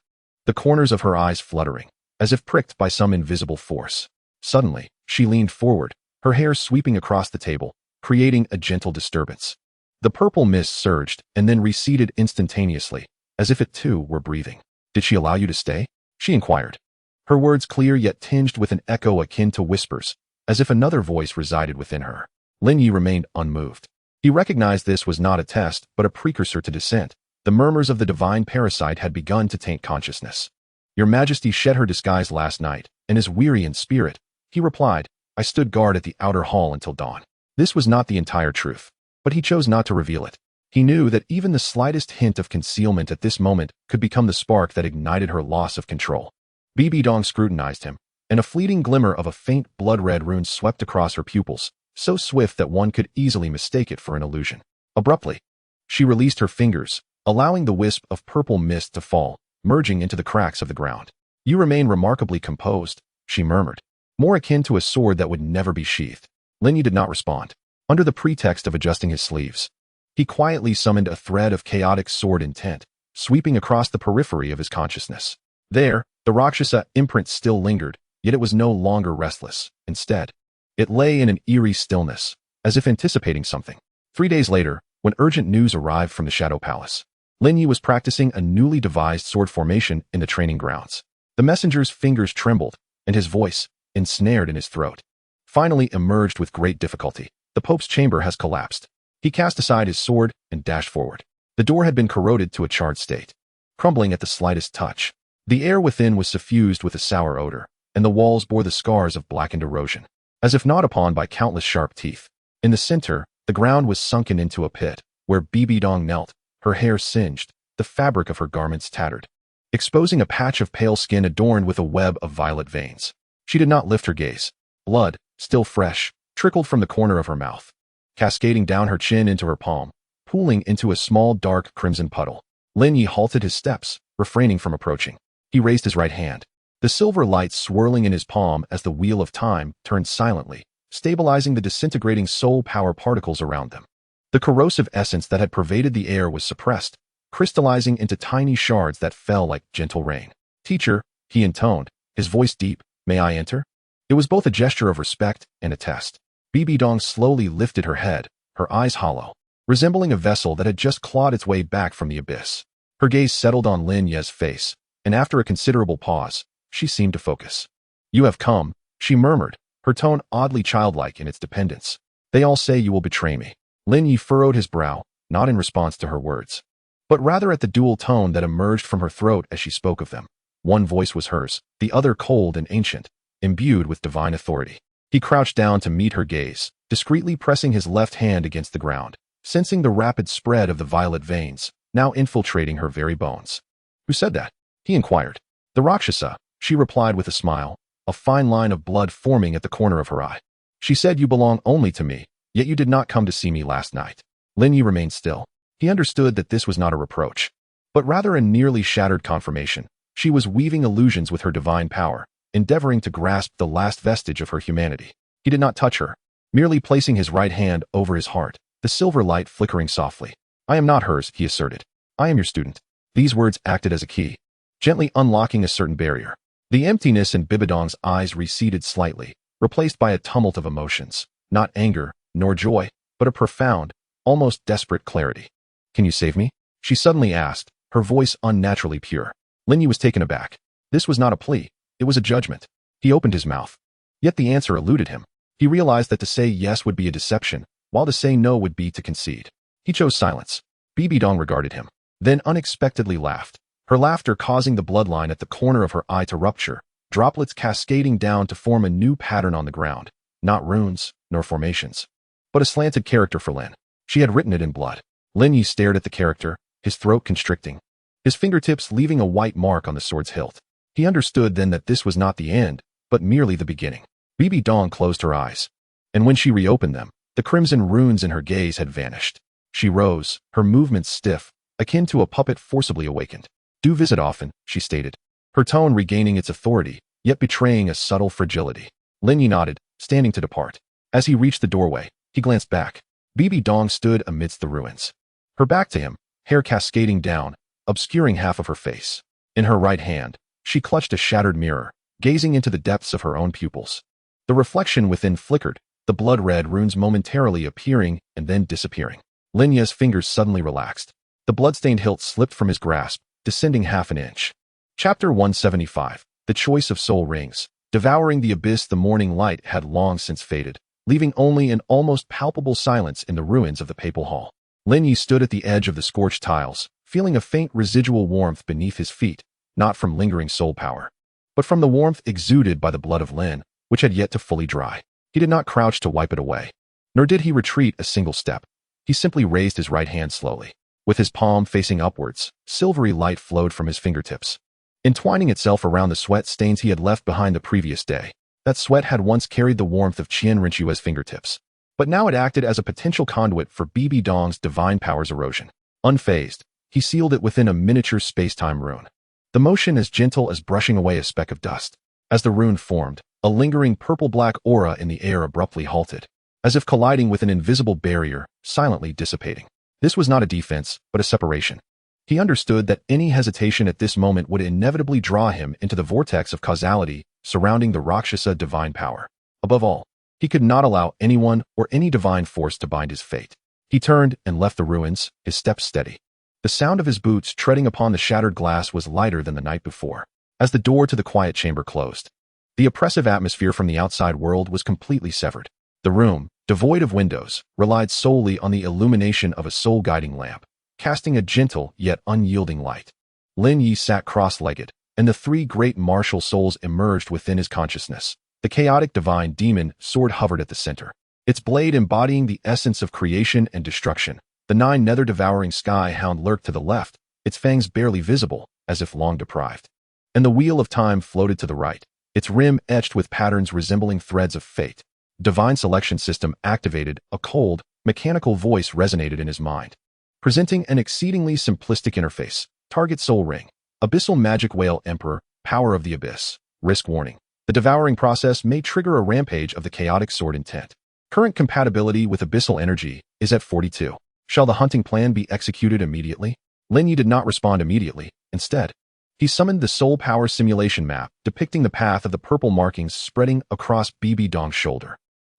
the corners of her eyes fluttering, as if pricked by some invisible force. Suddenly, she leaned forward, her hair sweeping across the table, creating a gentle disturbance. The purple mist surged and then receded instantaneously, as if it too were breathing. Did she allow you to stay? She inquired. Her words clear yet tinged with an echo akin to whispers, as if another voice resided within her. Lin Ye remained unmoved. He recognized this was not a test, but a precursor to dissent. The murmurs of the divine parasite had begun to taint consciousness. Your Majesty shed her disguise last night, and is weary in spirit, he replied. I stood guard at the outer hall until dawn. This was not the entire truth, but he chose not to reveal it. He knew that even the slightest hint of concealment at this moment could become the spark that ignited her loss of control. Bibi Dong scrutinized him, and a fleeting glimmer of a faint blood-red rune swept across her pupils, so swift that one could easily mistake it for an illusion. Abruptly, she released her fingers, allowing the wisp of purple mist to fall, merging into the cracks of the ground. You remain remarkably composed, she murmured, more akin to a sword that would never be sheathed. Lin Ye did not respond. Under the pretext of adjusting his sleeves, he quietly summoned a thread of chaotic sword intent, sweeping across the periphery of his consciousness. There, the Rakshasa imprint still lingered, yet it was no longer restless. Instead, it lay in an eerie stillness, as if anticipating something. 3 days later, when urgent news arrived from the Shadow Palace, Lin Ye was practicing a newly devised sword formation in the training grounds. The messenger's fingers trembled, and his voice, ensnared in his throat, finally emerged with great difficulty. The Pope's chamber has collapsed. He cast aside his sword and dashed forward. The door had been corroded to a charred state, crumbling at the slightest touch. The air within was suffused with a sour odor, and the walls bore the scars of blackened erosion, as if gnawed upon by countless sharp teeth. In the center, the ground was sunken into a pit, where Bibi Dong knelt, her hair singed, the fabric of her garments tattered, exposing a patch of pale skin adorned with a web of violet veins. She did not lift her gaze. Blood, still fresh, trickled from the corner of her mouth, cascading down her chin into her palm, pooling into a small dark crimson puddle. Lin Ye halted his steps, refraining from approaching. He raised his right hand, the silver light swirling in his palm as the wheel of time turned silently, stabilizing the disintegrating soul power particles around them. The corrosive essence that had pervaded the air was suppressed, crystallizing into tiny shards that fell like gentle rain. "Teacher," he intoned, his voice deep, "may I enter?" It was both a gesture of respect and a test. Bibi Dong slowly lifted her head, her eyes hollow, resembling a vessel that had just clawed its way back from the abyss. Her gaze settled on Lin Ye's face, and after a considerable pause, she seemed to focus. "You have come," she murmured, her tone oddly childlike in its dependence. "They all say you will betray me." Lin Ye furrowed his brow, not in response to her words, but rather at the dual tone that emerged from her throat as she spoke of them. One voice was hers, the other cold and ancient, imbued with divine authority. He crouched down to meet her gaze, discreetly pressing his left hand against the ground, sensing the rapid spread of the violet veins, now infiltrating her very bones. "Who said that?" he inquired. "The Rakshasa," she replied with a smile, a fine line of blood forming at the corner of her eye. "She said you belong only to me, yet you did not come to see me last night." Lin Ye remained still. He understood that this was not a reproach, but rather a nearly shattered confirmation. She was weaving illusions with her divine power, endeavoring to grasp the last vestige of her humanity. He did not touch her, merely placing his right hand over his heart, the silver light flickering softly. "I am not hers," he asserted. "I am your student." These words acted as a key, gently unlocking a certain barrier. The emptiness in Bibi Dong's eyes receded slightly, replaced by a tumult of emotions, not anger, nor joy, but a profound, almost desperate clarity. "Can you save me?" she suddenly asked, her voice unnaturally pure. Lin Ye was taken aback. This was not a plea, it was a judgment. He opened his mouth, yet the answer eluded him. He realized that to say yes would be a deception, while to say no would be to concede. He chose silence. Bibi Dong regarded him, then unexpectedly laughed, her laughter causing the bloodline at the corner of her eye to rupture, droplets cascading down to form a new pattern on the ground, not runes, nor formations, but a slanted character for Lin. She had written it in blood. Lin Ye stared at the character, his throat constricting, his fingertips leaving a white mark on the sword's hilt. He understood then that this was not the end, but merely the beginning. Bibi Dong closed her eyes, and when she reopened them, the crimson runes in her gaze had vanished. She rose, her movements stiff, akin to a puppet forcibly awakened. "Do visit often," she stated, her tone regaining its authority, yet betraying a subtle fragility. Lin Ye nodded, standing to depart. As he reached the doorway, he glanced back. Bibi Dong stood amidst the ruins, her back to him, hair cascading down, obscuring half of her face. In her right hand, she clutched a shattered mirror, gazing into the depths of her own pupils. The reflection within flickered, the blood-red runes momentarily appearing and then disappearing. Lin Ye's fingers suddenly relaxed. The blood-stained hilt slipped from his grasp, descending half an inch. Chapter 175. The Choice of Soul Rings. Devouring the abyss, the morning light had long since faded, leaving only an almost palpable silence in the ruins of the papal hall. Lin Ye stood at the edge of the scorched tiles, feeling a faint residual warmth beneath his feet, not from lingering soul power, but from the warmth exuded by the blood of Lin, which had yet to fully dry. He did not crouch to wipe it away, nor did he retreat a single step. He simply raised his right hand slowly. With his palm facing upwards, silvery light flowed from his fingertips, entwining itself around the sweat stains he had left behind the previous day. That sweat had once carried the warmth of Qian Renxue's fingertips, but now it acted as a potential conduit for Bibi Dong's divine power's erosion. Unfazed, he sealed it within a miniature space-time rune, the motion as gentle as brushing away a speck of dust. As the rune formed, a lingering purple-black aura in the air abruptly halted, as if colliding with an invisible barrier, silently dissipating. This was not a defense, but a separation. He understood that any hesitation at this moment would inevitably draw him into the vortex of causality surrounding the Rakshasa divine power. Above all, he could not allow anyone or any divine force to bind his fate. He turned and left the ruins, his steps steady. The sound of his boots treading upon the shattered glass was lighter than the night before. As the door to the quiet chamber closed, the oppressive atmosphere from the outside world was completely severed. The room, devoid of windows, relied solely on the illumination of a soul-guiding lamp, casting a gentle yet unyielding light. Lin Ye sat cross-legged, and the three great martial souls emerged within his consciousness. The chaotic divine demon sword hovered at the center, its blade embodying the essence of creation and destruction. The Nine Nether devouring sky hound lurked to the left, its fangs barely visible, as if long deprived. And the wheel of time floated to the right, its rim etched with patterns resembling threads of fate. Divine selection system activated, a cold, mechanical voice resonated in his mind, presenting an exceedingly simplistic interface. Target soul ring. Abyssal magic whale emperor, power of the abyss. Risk warning. The devouring process may trigger a rampage of the chaotic sword intent. Current compatibility with abyssal energy is at 42. Shall the hunting plan be executed immediately? Lin Ye did not respond immediately. Instead, he summoned the soul power simulation map, depicting the path of the purple markings spreading across Bibi Dong's shoulder.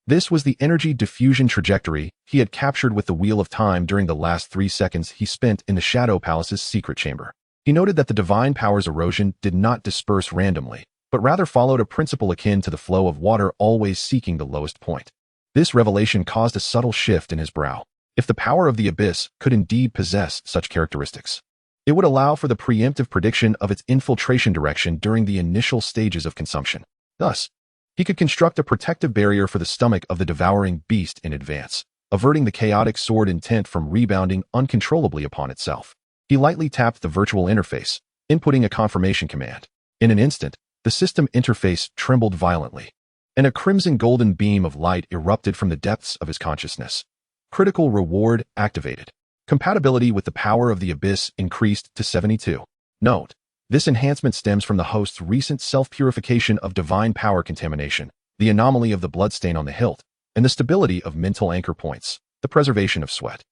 This was the energy diffusion trajectory he had captured with the Wheel of Time during the last 3 seconds he spent in the Shadow Palace's secret chamber. He noted that the divine power's erosion did not disperse randomly, but rather followed a principle akin to the flow of water always seeking the lowest point. This revelation caused a subtle shift in his brow. If the power of the abyss could indeed possess such characteristics, it would allow for the preemptive prediction of its infiltration direction during the initial stages of consumption. Thus, he could construct a protective barrier for the stomach of the devouring beast in advance, averting the chaotic sword intent from rebounding uncontrollably upon itself. He lightly tapped the virtual interface, inputting a confirmation command. In an instant, the system interface trembled violently, and a crimson golden beam of light erupted from the depths of his consciousness. Critical reward activated. Compatibility with the power of the abyss increased to 72. Note: this enhancement stems from the host's recent self-purification of divine power contamination, the anomaly of the bloodstain on the hilt, and the stability of mental anchor points, the preservation of sweat.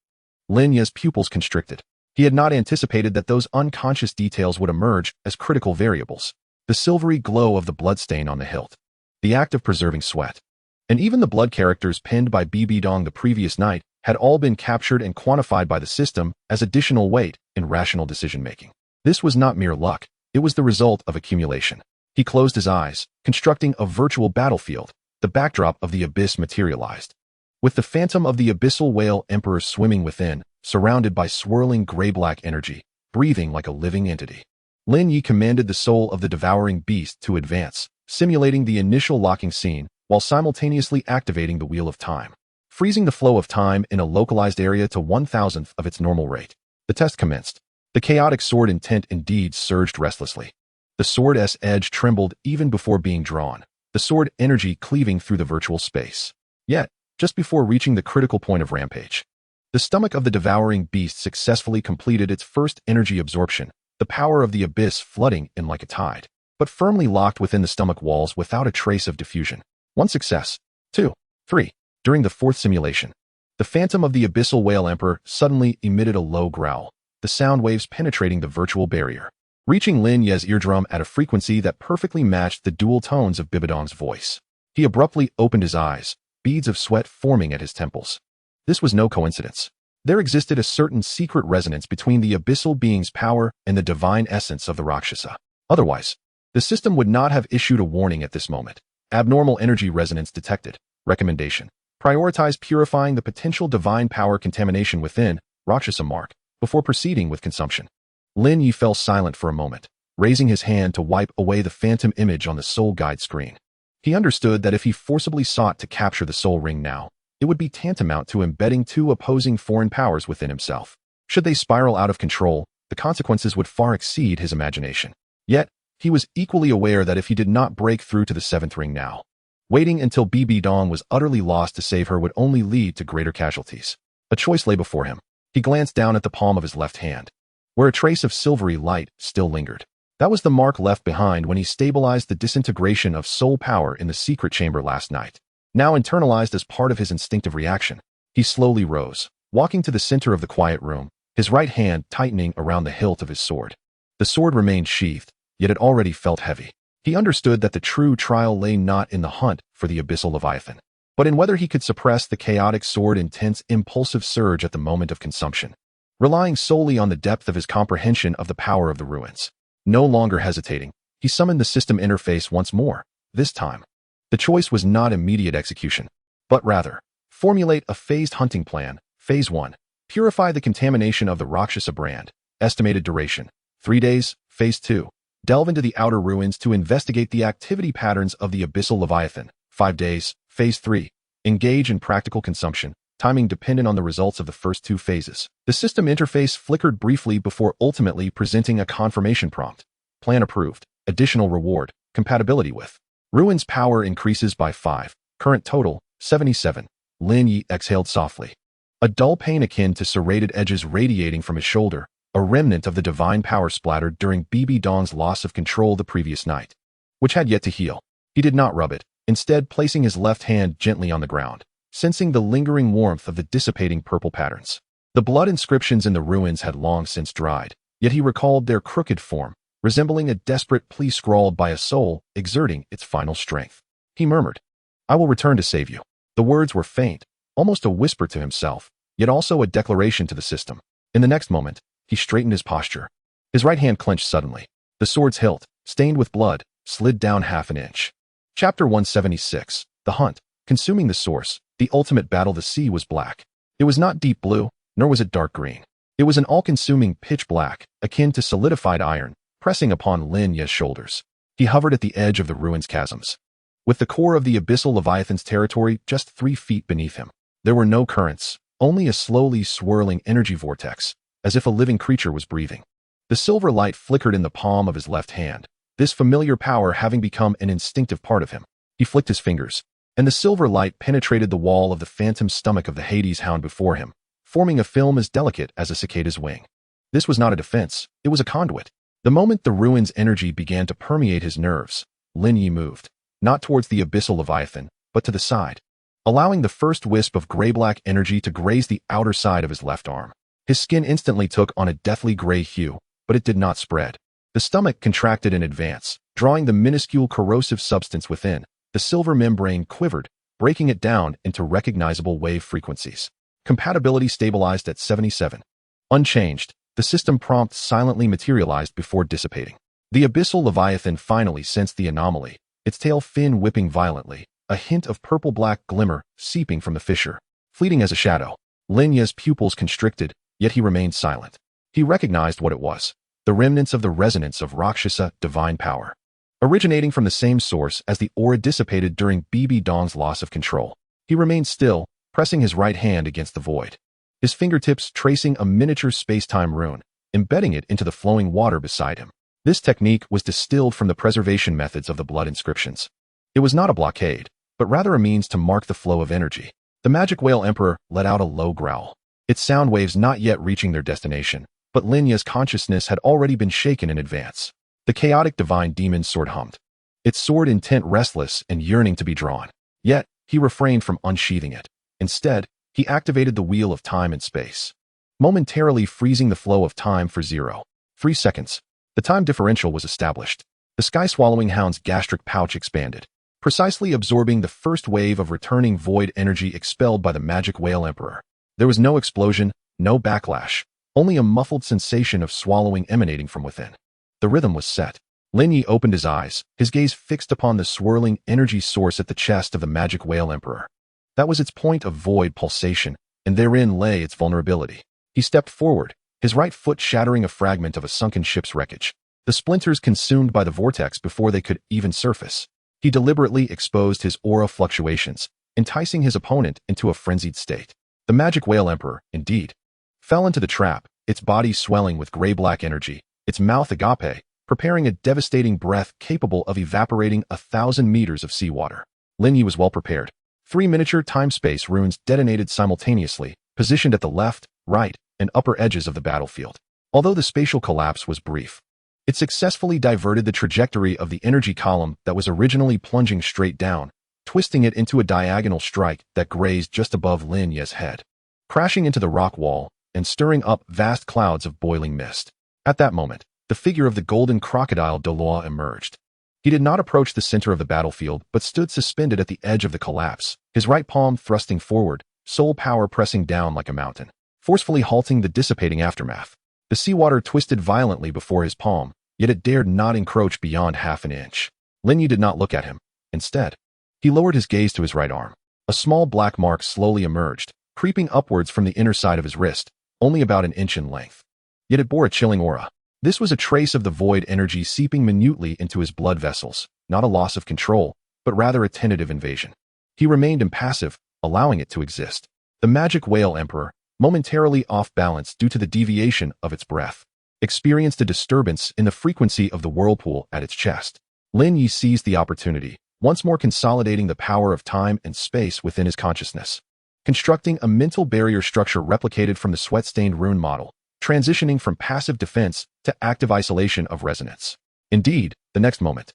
Lin Ye's pupils constricted. He had not anticipated that those unconscious details would emerge as critical variables. The silvery glow of the bloodstain on the hilt, the act of preserving sweat, and even the blood characters penned by Bibi Dong the previous night had all been captured and quantified by the system as additional weight in rational decision-making. This was not mere luck, it was the result of accumulation. He closed his eyes, constructing a virtual battlefield. The backdrop of the abyss materialized, with the phantom of the abyssal whale emperor swimming within, surrounded by swirling gray-black energy, breathing like a living entity. Lin Ye commanded the soul of the devouring beast to advance, simulating the initial locking scene, while simultaneously activating the Wheel of Time, freezing the flow of time in a localized area to 1,000th of its normal rate. The test commenced. The chaotic sword intent indeed surged restlessly. The sword's edge trembled even before being drawn, the sword energy cleaving through the virtual space. Yet, just before reaching the critical point of rampage, the stomach of the devouring beast successfully completed its first energy absorption, the power of the abyss flooding in like a tide, but firmly locked within the stomach walls without a trace of diffusion. 1 success. 2. 3. During the 4th simulation, the phantom of the abyssal whale emperor suddenly emitted a low growl, the sound waves penetrating the virtual barrier, reaching Lin Ye's eardrum at a frequency that perfectly matched the dual tones of Bibi Dong's voice. He abruptly opened his eyes, beads of sweat forming at his temples. This was no coincidence. There existed a certain secret resonance between the abyssal being's power and the divine essence of the Rakshasa. Otherwise, the system would not have issued a warning at this moment. Abnormal energy resonance detected. Recommendation: prioritize purifying the potential divine power contamination within Rakshasa mark before proceeding with consumption. Lin Ye fell silent for a moment, raising his hand to wipe away the phantom image on the soul guide screen. He understood that if he forcibly sought to capture the soul ring now, it would be tantamount to embedding 2 opposing foreign powers within himself. Should they spiral out of control, the consequences would far exceed his imagination. Yet, he was equally aware that if he did not break through to the 7th ring now, waiting until Bibi Dong was utterly lost to save her would only lead to greater casualties. A choice lay before him. He glanced down at the palm of his left hand, where a trace of silvery light still lingered. That was the mark left behind when he stabilized the disintegration of soul power in the secret chamber last night. Now internalized as part of his instinctive reaction, he slowly rose, walking to the center of the quiet room, his right hand tightening around the hilt of his sword. The sword remained sheathed, yet it already felt heavy. He understood that the true trial lay not in the hunt for the abyssal leviathan, but in whether he could suppress the chaotic sword's intense impulsive surge at the moment of consumption. Relying solely on the depth of his comprehension of the power of the ruins. No longer hesitating, he summoned the system interface once more. This time, the choice was not immediate execution, but rather, formulate a phased hunting plan. Phase 1. Purify the contamination of the Rakshasa brand. Estimated duration, 3 days. Phase 2. Delve into the outer ruins to investigate the activity patterns of the abyssal leviathan. 5 days. Phase 3. Engage in practical consumption, timing dependent on the results of the first 2 phases. The system interface flickered briefly before ultimately presenting a confirmation prompt. Plan approved. Additional reward. Compatibility with. Ruins power increases by 5. Current total, 77. Lin Ye exhaled softly. A dull pain akin to serrated edges radiating from his shoulder, a remnant of the divine power splattered during Bibi Dong's loss of control the previous night, which had yet to heal. He did not rub it, instead placing his left hand gently on the ground, sensing the lingering warmth of the dissipating purple patterns. The blood inscriptions in the ruins had long since dried, yet he recalled their crooked form, resembling a desperate plea scrawled by a soul exerting its final strength. He murmured, "I will return to save you." The words were faint, almost a whisper to himself, yet also a declaration to the system. In the next moment, he straightened his posture. His right hand clenched suddenly. The sword's hilt, stained with blood, slid down half an inch. Chapter 176. The Hunt. Consuming the source, the ultimate battle. The sea was black. It was not deep blue, nor was it dark green. It was an all-consuming pitch black, akin to solidified iron, pressing upon Lin Ye's shoulders. He hovered at the edge of the ruins' chasms, with the core of the abyssal leviathan's territory just 3 feet beneath him. There were no currents, only a slowly swirling energy vortex, as if a living creature was breathing. The silver light flickered in the palm of his left hand, this familiar power having become an instinctive part of him. He flicked his fingers, and the silver light penetrated the wall of the phantom stomach of the Hades hound before him, forming a film as delicate as a cicada's wing. This was not a defense, it was a conduit. The moment the ruin's energy began to permeate his nerves, Lin Ye moved, not towards the abyssal leviathan, but to the side, allowing the first wisp of gray-black energy to graze the outer side of his left arm. His skin instantly took on a deathly gray hue, but it did not spread. The stomach contracted in advance, drawing the minuscule corrosive substance within. The silver membrane quivered, breaking it down into recognizable wave frequencies. Compatibility stabilized at 77. Unchanged, the system prompt silently materialized before dissipating. The abyssal leviathan finally sensed the anomaly, its tail fin whipping violently, a hint of purple-black glimmer seeping from the fissure. Fleeting as a shadow, Lin Ye's pupils constricted, yet he remained silent. He recognized what it was, the remnants of the resonance of Rakshasa divine power, originating from the same source as the aura dissipated during Bibi Dong's loss of control. He remained still, pressing his right hand against the void, his fingertips tracing a miniature space-time rune, embedding it into the flowing water beside him. This technique was distilled from the preservation methods of the blood inscriptions. It was not a blockade, but rather a means to mark the flow of energy. The magic whale emperor let out a low growl, its sound waves not yet reaching their destination, but Lin Ye's consciousness had already been shaken in advance. The chaotic divine demon's sword hummed, its sword intent restless and yearning to be drawn. Yet, he refrained from unsheathing it. Instead, he activated the wheel of time and space, momentarily freezing the flow of time for 0.3 seconds. The time differential was established. The sky-swallowing hound's gastric pouch expanded, precisely absorbing the first wave of returning void energy expelled by the magic whale emperor. There was no explosion, no backlash, only a muffled sensation of swallowing emanating from within. The rhythm was set. Lin Ye opened his eyes, his gaze fixed upon the swirling energy source at the chest of the magic whale emperor. That was its point of void pulsation, and therein lay its vulnerability. He stepped forward, his right foot shattering a fragment of a sunken ship's wreckage, the splinters consumed by the vortex before they could even surface. He deliberately exposed his aura fluctuations, enticing his opponent into a frenzied state. The magic whale emperor, indeed, fell into the trap, its body swelling with gray-black energy, its mouth agape, preparing a devastating breath capable of evaporating 1,000 meters of seawater. Lin Ye was well prepared. 3 miniature time-space runes detonated simultaneously, positioned at the left, right, and upper edges of the battlefield. Although the spatial collapse was brief, It successfully diverted the trajectory of the energy column that was originally plunging straight down, twisting it into a diagonal strike that grazed just above Lin Ye's head, crashing into the rock wall and stirring up vast clouds of boiling mist. At that moment, the figure of the golden crocodile Douluo emerged. He did not approach the center of the battlefield, but stood suspended at the edge of the collapse, his right palm thrusting forward, soul power pressing down like a mountain, forcefully halting the dissipating aftermath. The seawater twisted violently before his palm, yet it dared not encroach beyond half an inch. Lin Ye did not look at him. Instead, he lowered his gaze to his right arm. A small black mark slowly emerged, creeping upwards from the inner side of his wrist, only about an inch in length. Yet it bore a chilling aura. This was a trace of the void energy seeping minutely into his blood vessels, not a loss of control, but rather a tentative invasion. He remained impassive, allowing it to exist. The magic whale emperor, momentarily off balance due to the deviation of its breath, experienced a disturbance in the frequency of the whirlpool at its chest. Lin Ye seized the opportunity, once more consolidating the power of time and space within his consciousness, constructing a mental barrier structure replicated from the sweat-stained rune model, transitioning from passive defense to active isolation of resonance. Indeed, the next moment,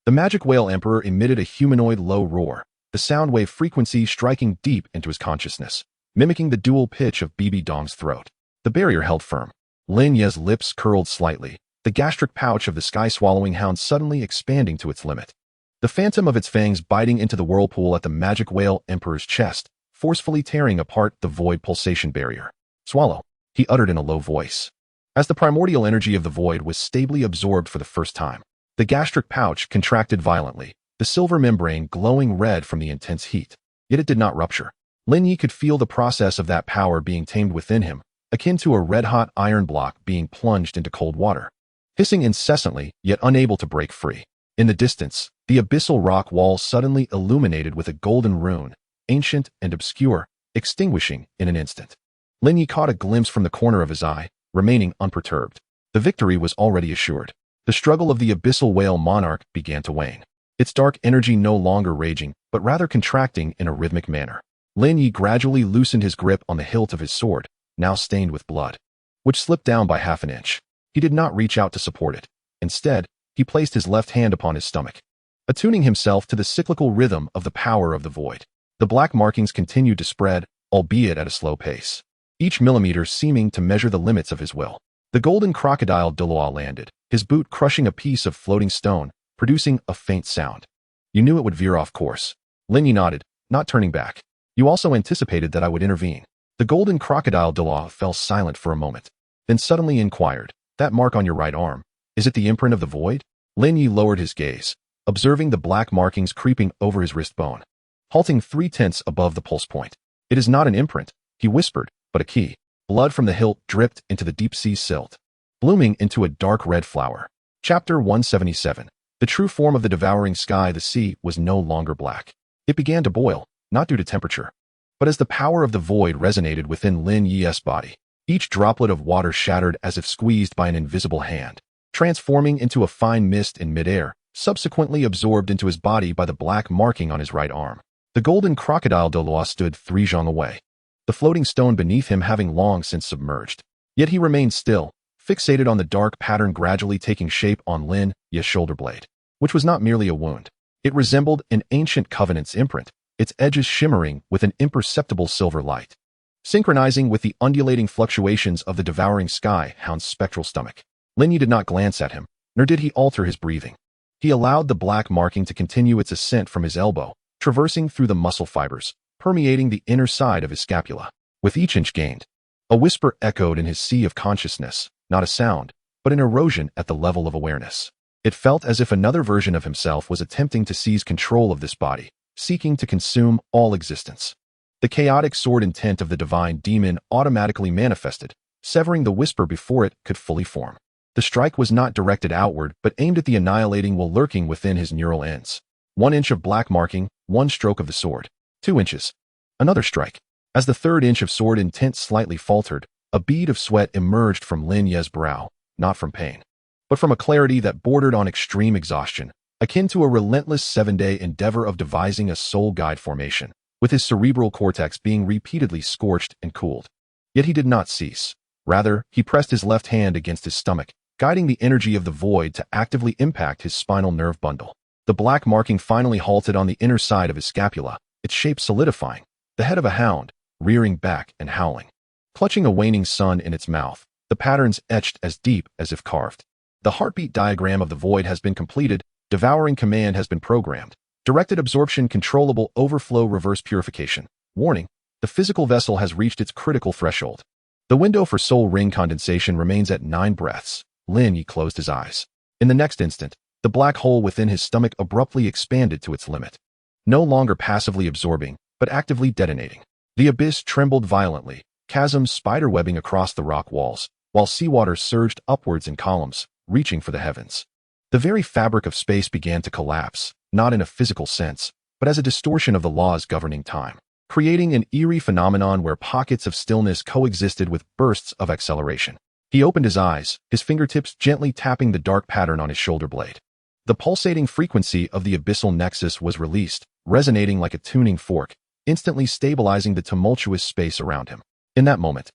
the magic whale emperor emitted a humanoid low roar, the sound wave frequency striking deep into his consciousness, mimicking the dual pitch of Bibi Dong's throat. The barrier held firm. Lin Ye's lips curled slightly, the gastric pouch of the sky-swallowing hound suddenly expanding to its limit. The phantom of its fangs biting into the whirlpool at the magic whale emperor's chest, forcefully tearing apart the void pulsation barrier. "Swallow," he uttered in a low voice. As the primordial energy of the void was stably absorbed for the first time, the gastric pouch contracted violently, the silver membrane glowing red from the intense heat. Yet it did not rupture. Lin Ye could feel the process of that power being tamed within him, akin to a red-hot iron block being plunged into cold water, hissing incessantly, yet unable to break free. In the distance, the abyssal rock wall suddenly illuminated with a golden rune, ancient and obscure, extinguishing in an instant. Lin Ye caught a glimpse from the corner of his eye, remaining unperturbed. The victory was already assured. The struggle of the abyssal whale monarch began to wane, its dark energy no longer raging, but rather contracting in a rhythmic manner. Lin Ye gradually loosened his grip on the hilt of his sword, now stained with blood, which slipped down by half an inch. He did not reach out to support it. Instead, he placed his left hand upon his stomach, attuning himself to the cyclical rhythm of the power of the void. The black markings continued to spread, albeit at a slow pace, each millimeter seeming to measure the limits of his will. The golden crocodile Douluo landed, his boot crushing a piece of floating stone, producing a faint sound. "You knew it would veer off course." Lin Ye nodded, not turning back. "You also anticipated that I would intervene." The golden crocodile Douluo fell silent for a moment, then suddenly inquired, "That mark on your right arm, is it the imprint of the void?" Lin Ye lowered his gaze, observing the black markings creeping over his wrist bone, halting 3/10 above the pulse point. "It is not an imprint," he whispered, "but a key." Blood from the hilt dripped into the deep-sea silt, blooming into a dark red flower. Chapter 177. The true form of the devouring sky. The sea was no longer black. It began to boil, not due to temperature, but as the power of the void resonated within Lin Ye's body. Each droplet of water shattered as if squeezed by an invisible hand, transforming into a fine mist in midair, subsequently absorbed into his body by the black marking on his right arm. The golden crocodile Douluo stood 3 zhang away, the floating stone beneath him having long since submerged. Yet he remained still, fixated on the dark pattern gradually taking shape on Lin Ye's shoulder blade, which was not merely a wound. It resembled an ancient covenant's imprint, its edges shimmering with an imperceptible silver light, synchronizing with the undulating fluctuations of the devouring sky hound's spectral stomach. Lin Ye did not glance at him, nor did he alter his breathing. He allowed the black marking to continue its ascent from his elbow, traversing through the muscle fibers, permeating the inner side of his scapula. With each inch gained, a whisper echoed in his sea of consciousness, not a sound, but an erosion at the level of awareness. It felt as if another version of himself was attempting to seize control of this body, seeking to consume all existence. The chaotic sword intent of the divine demon automatically manifested, severing the whisper before it could fully form. The strike was not directed outward, but aimed at the annihilating will lurking within his neural ends. 1 inch of black marking, 1 stroke of the sword. 2 inches. Another strike. As the 3rd inch of sword intent slightly faltered, a bead of sweat emerged from Lin Ye's brow, not from pain, but from a clarity that bordered on extreme exhaustion, akin to a relentless 7-day endeavor of devising a soul guide formation, with his cerebral cortex being repeatedly scorched and cooled. Yet he did not cease. Rather, he pressed his left hand against his stomach, guiding the energy of the void to actively impact his spinal nerve bundle. The black marking finally halted on the inner side of his scapula, its shape solidifying, the head of a hound, rearing back and howling. Clutching a waning sun in its mouth, the patterns etched as deep as if carved. The heartbeat diagram of the void has been completed, devouring command has been programmed. Directed absorption, controllable overflow, reverse purification. Warning, the physical vessel has reached its critical threshold. The window for soul ring condensation remains at 9 breaths. Lin Ye closed his eyes. In the next instant, the black hole within his stomach abruptly expanded to its limit. No longer passively absorbing, but actively detonating. The abyss trembled violently, chasms spiderwebbing across the rock walls, while seawater surged upwards in columns, reaching for the heavens. The very fabric of space began to collapse, not in a physical sense, but as a distortion of the laws governing time, creating an eerie phenomenon where pockets of stillness coexisted with bursts of acceleration. He opened his eyes, his fingertips gently tapping the dark pattern on his shoulder blade. The pulsating frequency of the abyssal nexus was released, resonating like a tuning fork, instantly stabilizing the tumultuous space around him. In that moment,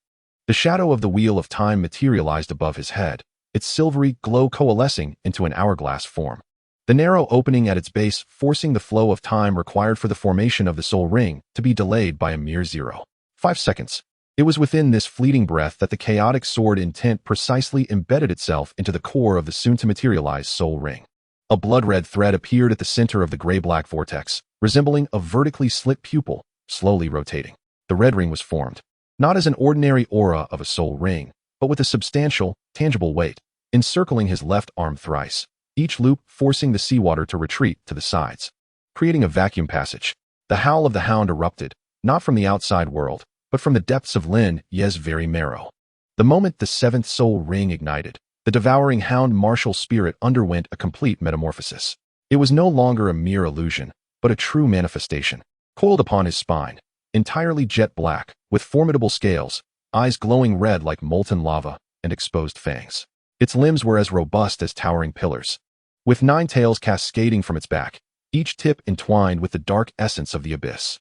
the shadow of the wheel of time materialized above his head, its silvery glow coalescing into an hourglass form. The narrow opening at its base forcing the flow of time required for the formation of the soul ring to be delayed by a mere 0.5 seconds. It was within this fleeting breath that the chaotic sword intent precisely embedded itself into the core of the soon-to-materialize soul ring. A blood-red thread appeared at the center of the gray-black vortex, resembling a vertically slit pupil, slowly rotating. The red ring was formed, not as an ordinary aura of a soul ring, but with a substantial, tangible weight, encircling his left arm thrice, each loop forcing the seawater to retreat to the sides, creating a vacuum passage. The howl of the hound erupted, not from the outside world, but from the depths of Lin Ye's very marrow. The moment the seventh soul ring ignited, the devouring hound martial spirit underwent a complete metamorphosis. It was no longer a mere illusion, but a true manifestation. Coiled upon his spine, entirely jet black, with formidable scales, eyes glowing red like molten lava, and exposed fangs. Its limbs were as robust as towering pillars, with 9 tails cascading from its back, each tip entwined with the dark essence of the abyss.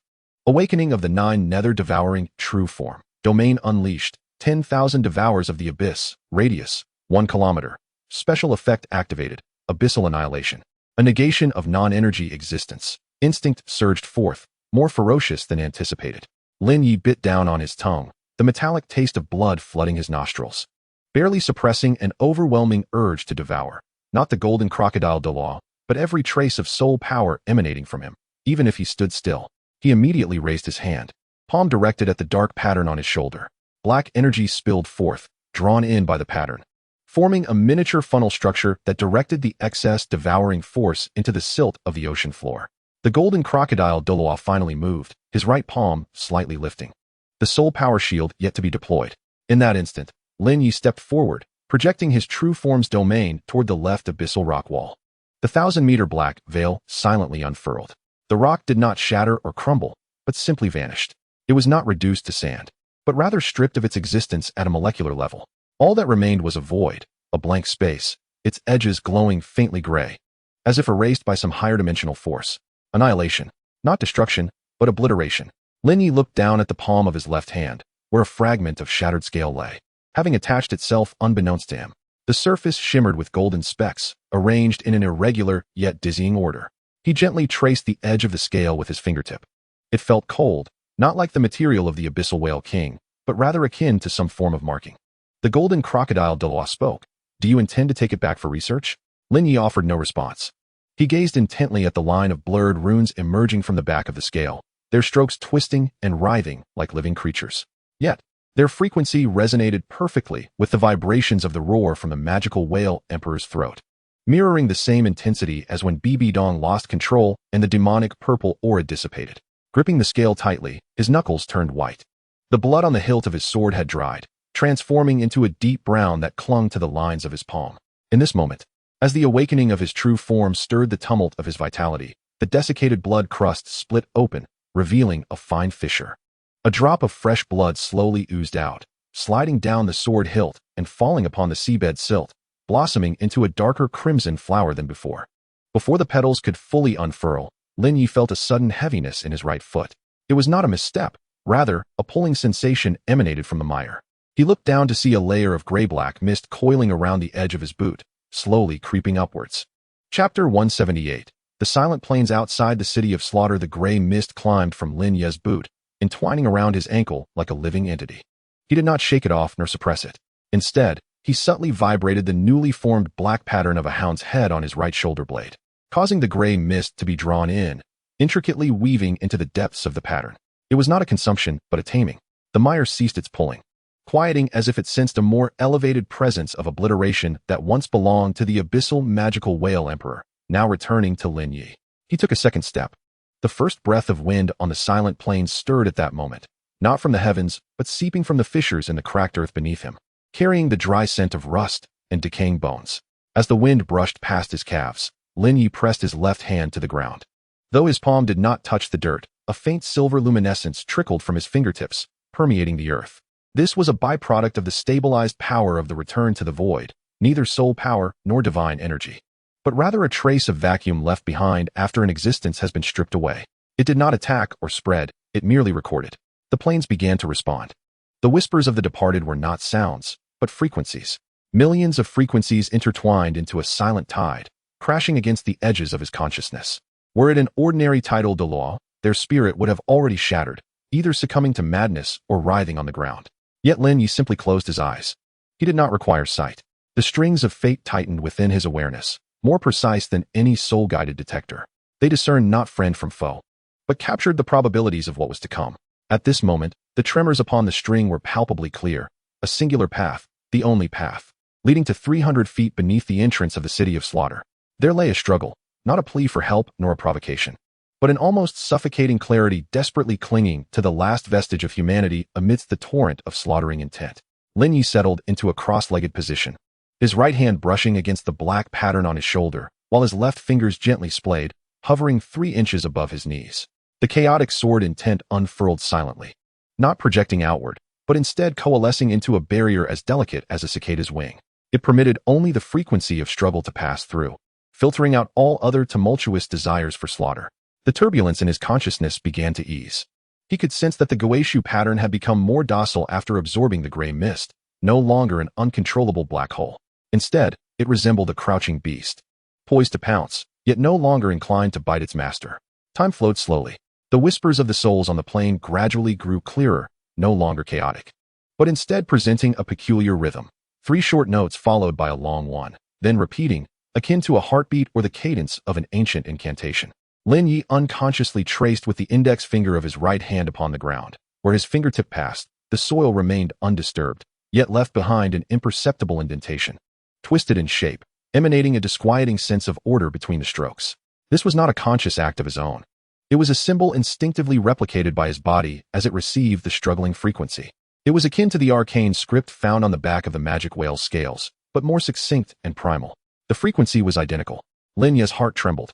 Awakening of the 9 Nether devouring true form. Domain unleashed. 10,000 devours of the abyss. Radius 1 kilometer. Special effect activated. Abyssal annihilation. A negation of non-energy existence. Instinct surged forth, more ferocious than anticipated. Lin Ye bit down on his tongue, the metallic taste of blood flooding his nostrils, barely suppressing an overwhelming urge to devour. Not the golden crocodile Douluo, but every trace of soul power emanating from him, even if he stood still. He immediately raised his hand, palm directed at the dark pattern on his shoulder. Black energy spilled forth, drawn in by the pattern, forming a miniature funnel structure that directed the excess devouring force into the silt of the ocean floor. The golden crocodile Douluo finally moved, his right palm slightly lifting. The soul power shield yet to be deployed. In that instant, Lin Ye stepped forward, projecting his true form's domain toward the left abyssal rock wall. The 1,000-meter black veil silently unfurled. The rock did not shatter or crumble, but simply vanished. It was not reduced to sand, but rather stripped of its existence at a molecular level. All that remained was a void, a blank space, its edges glowing faintly gray, as if erased by some higher dimensional force. Annihilation, not destruction, but obliteration. Lin Ye looked down at the palm of his left hand, where a fragment of shattered scale lay, having attached itself unbeknownst to him. The surface shimmered with golden specks, arranged in an irregular yet dizzying order. He gently traced the edge of the scale with his fingertip. It felt cold, not like the material of the abyssal whale king, but rather akin to some form of marking. The golden crocodile Douluo spoke. "Do you intend to take it back for research?" Lin Ye offered no response. He gazed intently at the line of blurred runes emerging from the back of the scale, their strokes twisting and writhing like living creatures. Yet, their frequency resonated perfectly with the vibrations of the roar from the magical whale emperor's throat, mirroring the same intensity as when Bibi Dong lost control and the demonic purple aura dissipated. Gripping the scale tightly, his knuckles turned white. The blood on the hilt of his sword had dried, transforming into a deep brown that clung to the lines of his palm. In this moment, as the awakening of his true form stirred the tumult of his vitality, the desiccated blood crust split open, revealing a fine fissure. A drop of fresh blood slowly oozed out, sliding down the sword hilt and falling upon the seabed silt, blossoming into a darker crimson flower than before. Before the petals could fully unfurl, Lin Ye felt a sudden heaviness in his right foot. It was not a misstep, rather, a pulling sensation emanated from the mire. He looked down to see a layer of gray-black mist coiling around the edge of his boot, slowly creeping upwards. Chapter 178. The silent plains outside the city of slaughter. The gray mist climbed from Lin Ye's boot, entwining around his ankle like a living entity. He did not shake it off nor suppress it. Instead, he subtly vibrated the newly formed black pattern of a hound's head on his right shoulder blade, causing the gray mist to be drawn in, intricately weaving into the depths of the pattern. It was not a consumption, but a taming. The mire ceased its pulling, quieting as if it sensed a more elevated presence of obliteration that once belonged to the abyssal magical whale emperor, now returning to Lin Ye. He took a second step. The first breath of wind on the silent plains stirred at that moment, not from the heavens, but seeping from the fissures in the cracked earth beneath him, carrying the dry scent of rust and decaying bones. As the wind brushed past his calves, Lin Ye pressed his left hand to the ground. Though his palm did not touch the dirt, a faint silver luminescence trickled from his fingertips, permeating the earth. This was a byproduct of the stabilized power of the return to the void, neither soul power nor divine energy, but rather a trace of vacuum left behind after an existence has been stripped away. It did not attack or spread, it merely recorded. The plains began to respond. The whispers of the departed were not sounds, but frequencies. Millions of frequencies intertwined into a silent tide, crashing against the edges of his consciousness. Were it an ordinary tidal Douluo, their spirit would have already shattered, either succumbing to madness or writhing on the ground. Yet Lin Ye simply closed his eyes. He did not require sight. The strings of fate tightened within his awareness, more precise than any soul-guided detector. They discerned not friend from foe, but captured the probabilities of what was to come. At this moment, the tremors upon the string were palpably clear, a singular path, the only path, leading to 300 feet beneath the entrance of the city of slaughter. There lay a struggle, not a plea for help nor a provocation, but an almost suffocating clarity desperately clinging to the last vestige of humanity amidst the torrent of slaughtering intent. Lin Ye settled into a cross-legged position, his right hand brushing against the black pattern on his shoulder, while his left fingers gently splayed, hovering 3 inches above his knees. The chaotic sword intent unfurled silently, not projecting outward, but instead coalescing into a barrier as delicate as a cicada's wing. It permitted only the frequency of struggle to pass through, filtering out all other tumultuous desires for slaughter. The turbulence in his consciousness began to ease. He could sense that the Goeishu pattern had become more docile after absorbing the gray mist, no longer an uncontrollable black hole. Instead, it resembled a crouching beast, poised to pounce, yet no longer inclined to bite its master. Time flowed slowly. The whispers of the souls on the plain gradually grew clearer, no longer chaotic, but instead presenting a peculiar rhythm. 3 short notes followed by a long one, then repeating, akin to a heartbeat or the cadence of an ancient incantation. Lin Ye unconsciously traced with the index finger of his right hand upon the ground. Where his fingertip passed, the soil remained undisturbed, yet left behind an imperceptible indentation, twisted in shape, emanating a disquieting sense of order between the strokes. This was not a conscious act of his own. It was a symbol instinctively replicated by his body as it received the struggling frequency. It was akin to the arcane script found on the back of the magic whale's scales, but more succinct and primal. The frequency was identical. Lin Ye's heart trembled.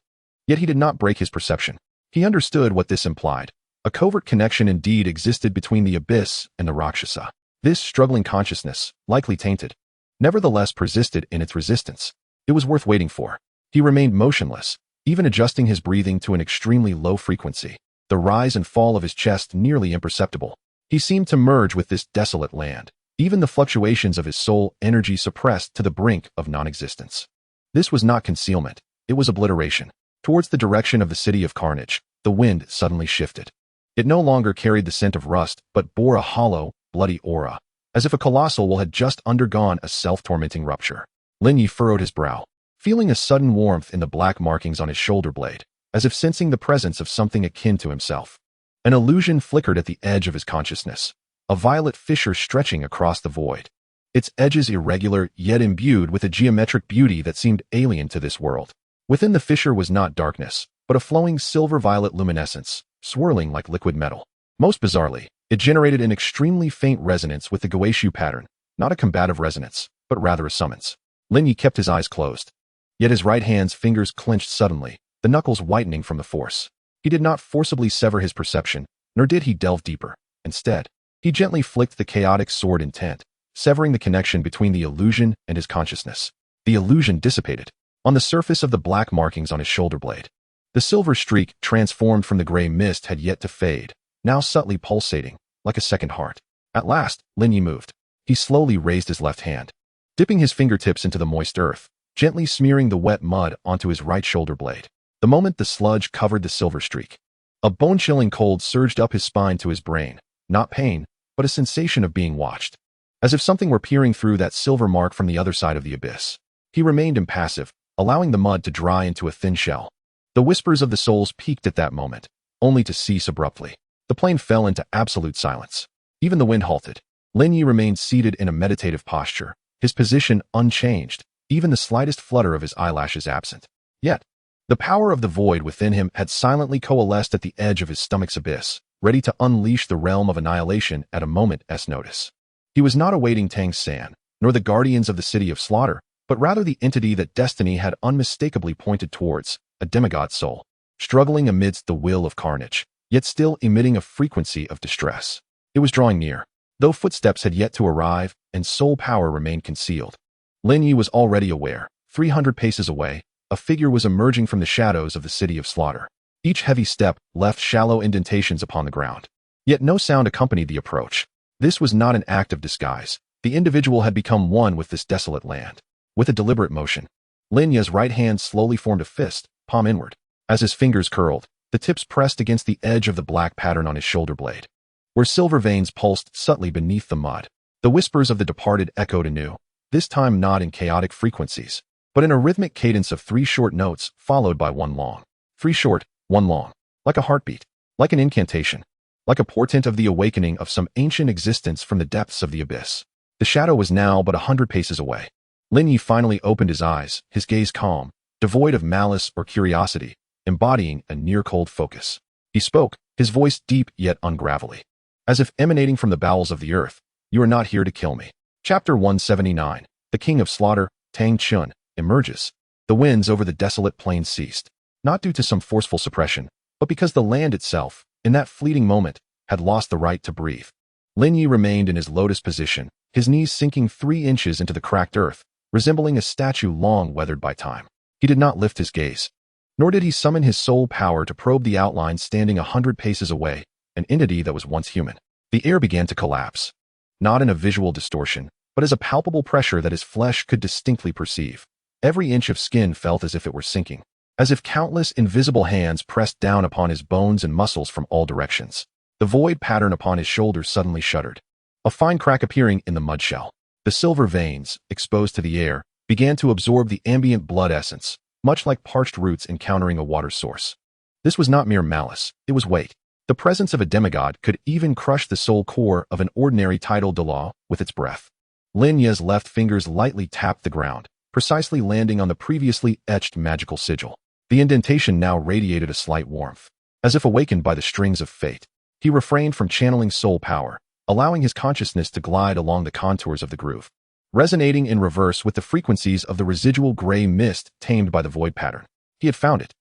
Yet he did not break his perception. He understood what this implied. A covert connection indeed existed between the abyss and the Rakshasa. This struggling consciousness, likely tainted, nevertheless persisted in its resistance. It was worth waiting for. He remained motionless, even adjusting his breathing to an extremely low frequency, the rise and fall of his chest nearly imperceptible. He seemed to merge with this desolate land, even the fluctuations of his soul energy suppressed to the brink of non-existence. This was not concealment, it was obliteration. Towards the direction of the city of carnage, the wind suddenly shifted. It no longer carried the scent of rust, but bore a hollow, bloody aura, as if a colossal will had just undergone a self-tormenting rupture. Lin Ye furrowed his brow, feeling a sudden warmth in the black markings on his shoulder blade, as if sensing the presence of something akin to himself. An illusion flickered at the edge of his consciousness, a violet fissure stretching across the void, its edges irregular yet imbued with a geometric beauty that seemed alien to this world. Within the fissure was not darkness, but a flowing silver-violet luminescence, swirling like liquid metal. Most bizarrely, it generated an extremely faint resonance with the Goeishu pattern, not a combative resonance, but rather a summons. Lin Ye kept his eyes closed. Yet his right hand's fingers clenched suddenly, the knuckles whitening from the force. He did not forcibly sever his perception, nor did he delve deeper. Instead, he gently flicked the chaotic sword intent, severing the connection between the illusion and his consciousness. The illusion dissipated. On the surface of the black markings on his shoulder blade, the silver streak transformed from the gray mist had yet to fade, now subtly pulsating, like a second heart. At last, Lin Ye moved. He He slowly raised his left hand, dipping his fingertips into the moist earth, gently smearing the wet mud onto his right shoulder blade. The moment the sludge covered the silver streak, a bone-chilling cold surged up his spine to his brain, not pain, but a sensation of being watched, as if something were peering through that silver mark from the other side of the abyss. He remained impassive, allowing the mud to dry into a thin shell. The whispers of the souls peaked at that moment, only to cease abruptly. The plane fell into absolute silence. Even the wind halted. Lin Ye remained seated in a meditative posture, his position unchanged, even the slightest flutter of his eyelashes absent. Yet, the power of the void within him had silently coalesced at the edge of his stomach's abyss, ready to unleash the realm of annihilation at a moment's notice. He was not awaiting Tang San, nor the guardians of the city of slaughter, but rather the entity that destiny had unmistakably pointed towards, a demigod soul, struggling amidst the will of carnage, yet still emitting a frequency of distress. It was drawing near, though footsteps had yet to arrive and soul power remained concealed. Lin Ye was already aware. 300 paces away, a figure was emerging from the shadows of the city of slaughter. Each heavy step left shallow indentations upon the ground. Yet no sound accompanied the approach. This was not an act of disguise. The individual had become one with this desolate land. With a deliberate motion, Lin Ye's right hand slowly formed a fist, palm inward. As his fingers curled, the tips pressed against the edge of the black pattern on his shoulder blade, where silver veins pulsed subtly beneath the mud. The whispers of the departed echoed anew, this time not in chaotic frequencies, but in a rhythmic cadence of 3 short notes followed by 1 long. 3 short, 1 long, like a heartbeat, like an incantation, like a portent of the awakening of some ancient existence from the depths of the abyss. The shadow was now but 100 paces away. Lin Ye finally opened his eyes, his gaze calm, devoid of malice or curiosity, embodying a near-cold focus. He spoke, his voice deep yet ungravelly, as if emanating from the bowels of the earth. You are not here to kill me. Chapter 179. The King of Slaughter, Tang Chun, emerges. The winds over the desolate plain ceased, not due to some forceful suppression, but because the land itself, in that fleeting moment, had lost the right to breathe. Lin Ye remained in his lotus position, his knees sinking 3 inches into the cracked earth, resembling a statue long weathered by time. He did not lift his gaze, nor did he summon his soul power to probe the outline standing 100 paces away, an entity that was once human. The air began to collapse, not in a visual distortion, but as a palpable pressure that his flesh could distinctly perceive. Every inch of skin felt as if it were sinking, as if countless invisible hands pressed down upon his bones and muscles from all directions. The void pattern upon his shoulders suddenly shuddered, a fine crack appearing in the mud shell. The silver veins, exposed to the air, began to absorb the ambient blood essence, much like parched roots encountering a water source. This was not mere malice, it was weight. The presence of a demigod could even crush the soul core of an ordinary tidal Douluo with its breath. Lin Ye's left fingers lightly tapped the ground, precisely landing on the previously etched magical sigil. The indentation now radiated a slight warmth. As if awakened by the strings of fate, he refrained from channeling soul power, allowing his consciousness to glide along the contours of the groove, resonating in reverse with the frequencies of the residual gray mist tamed by the void pattern. He had found it.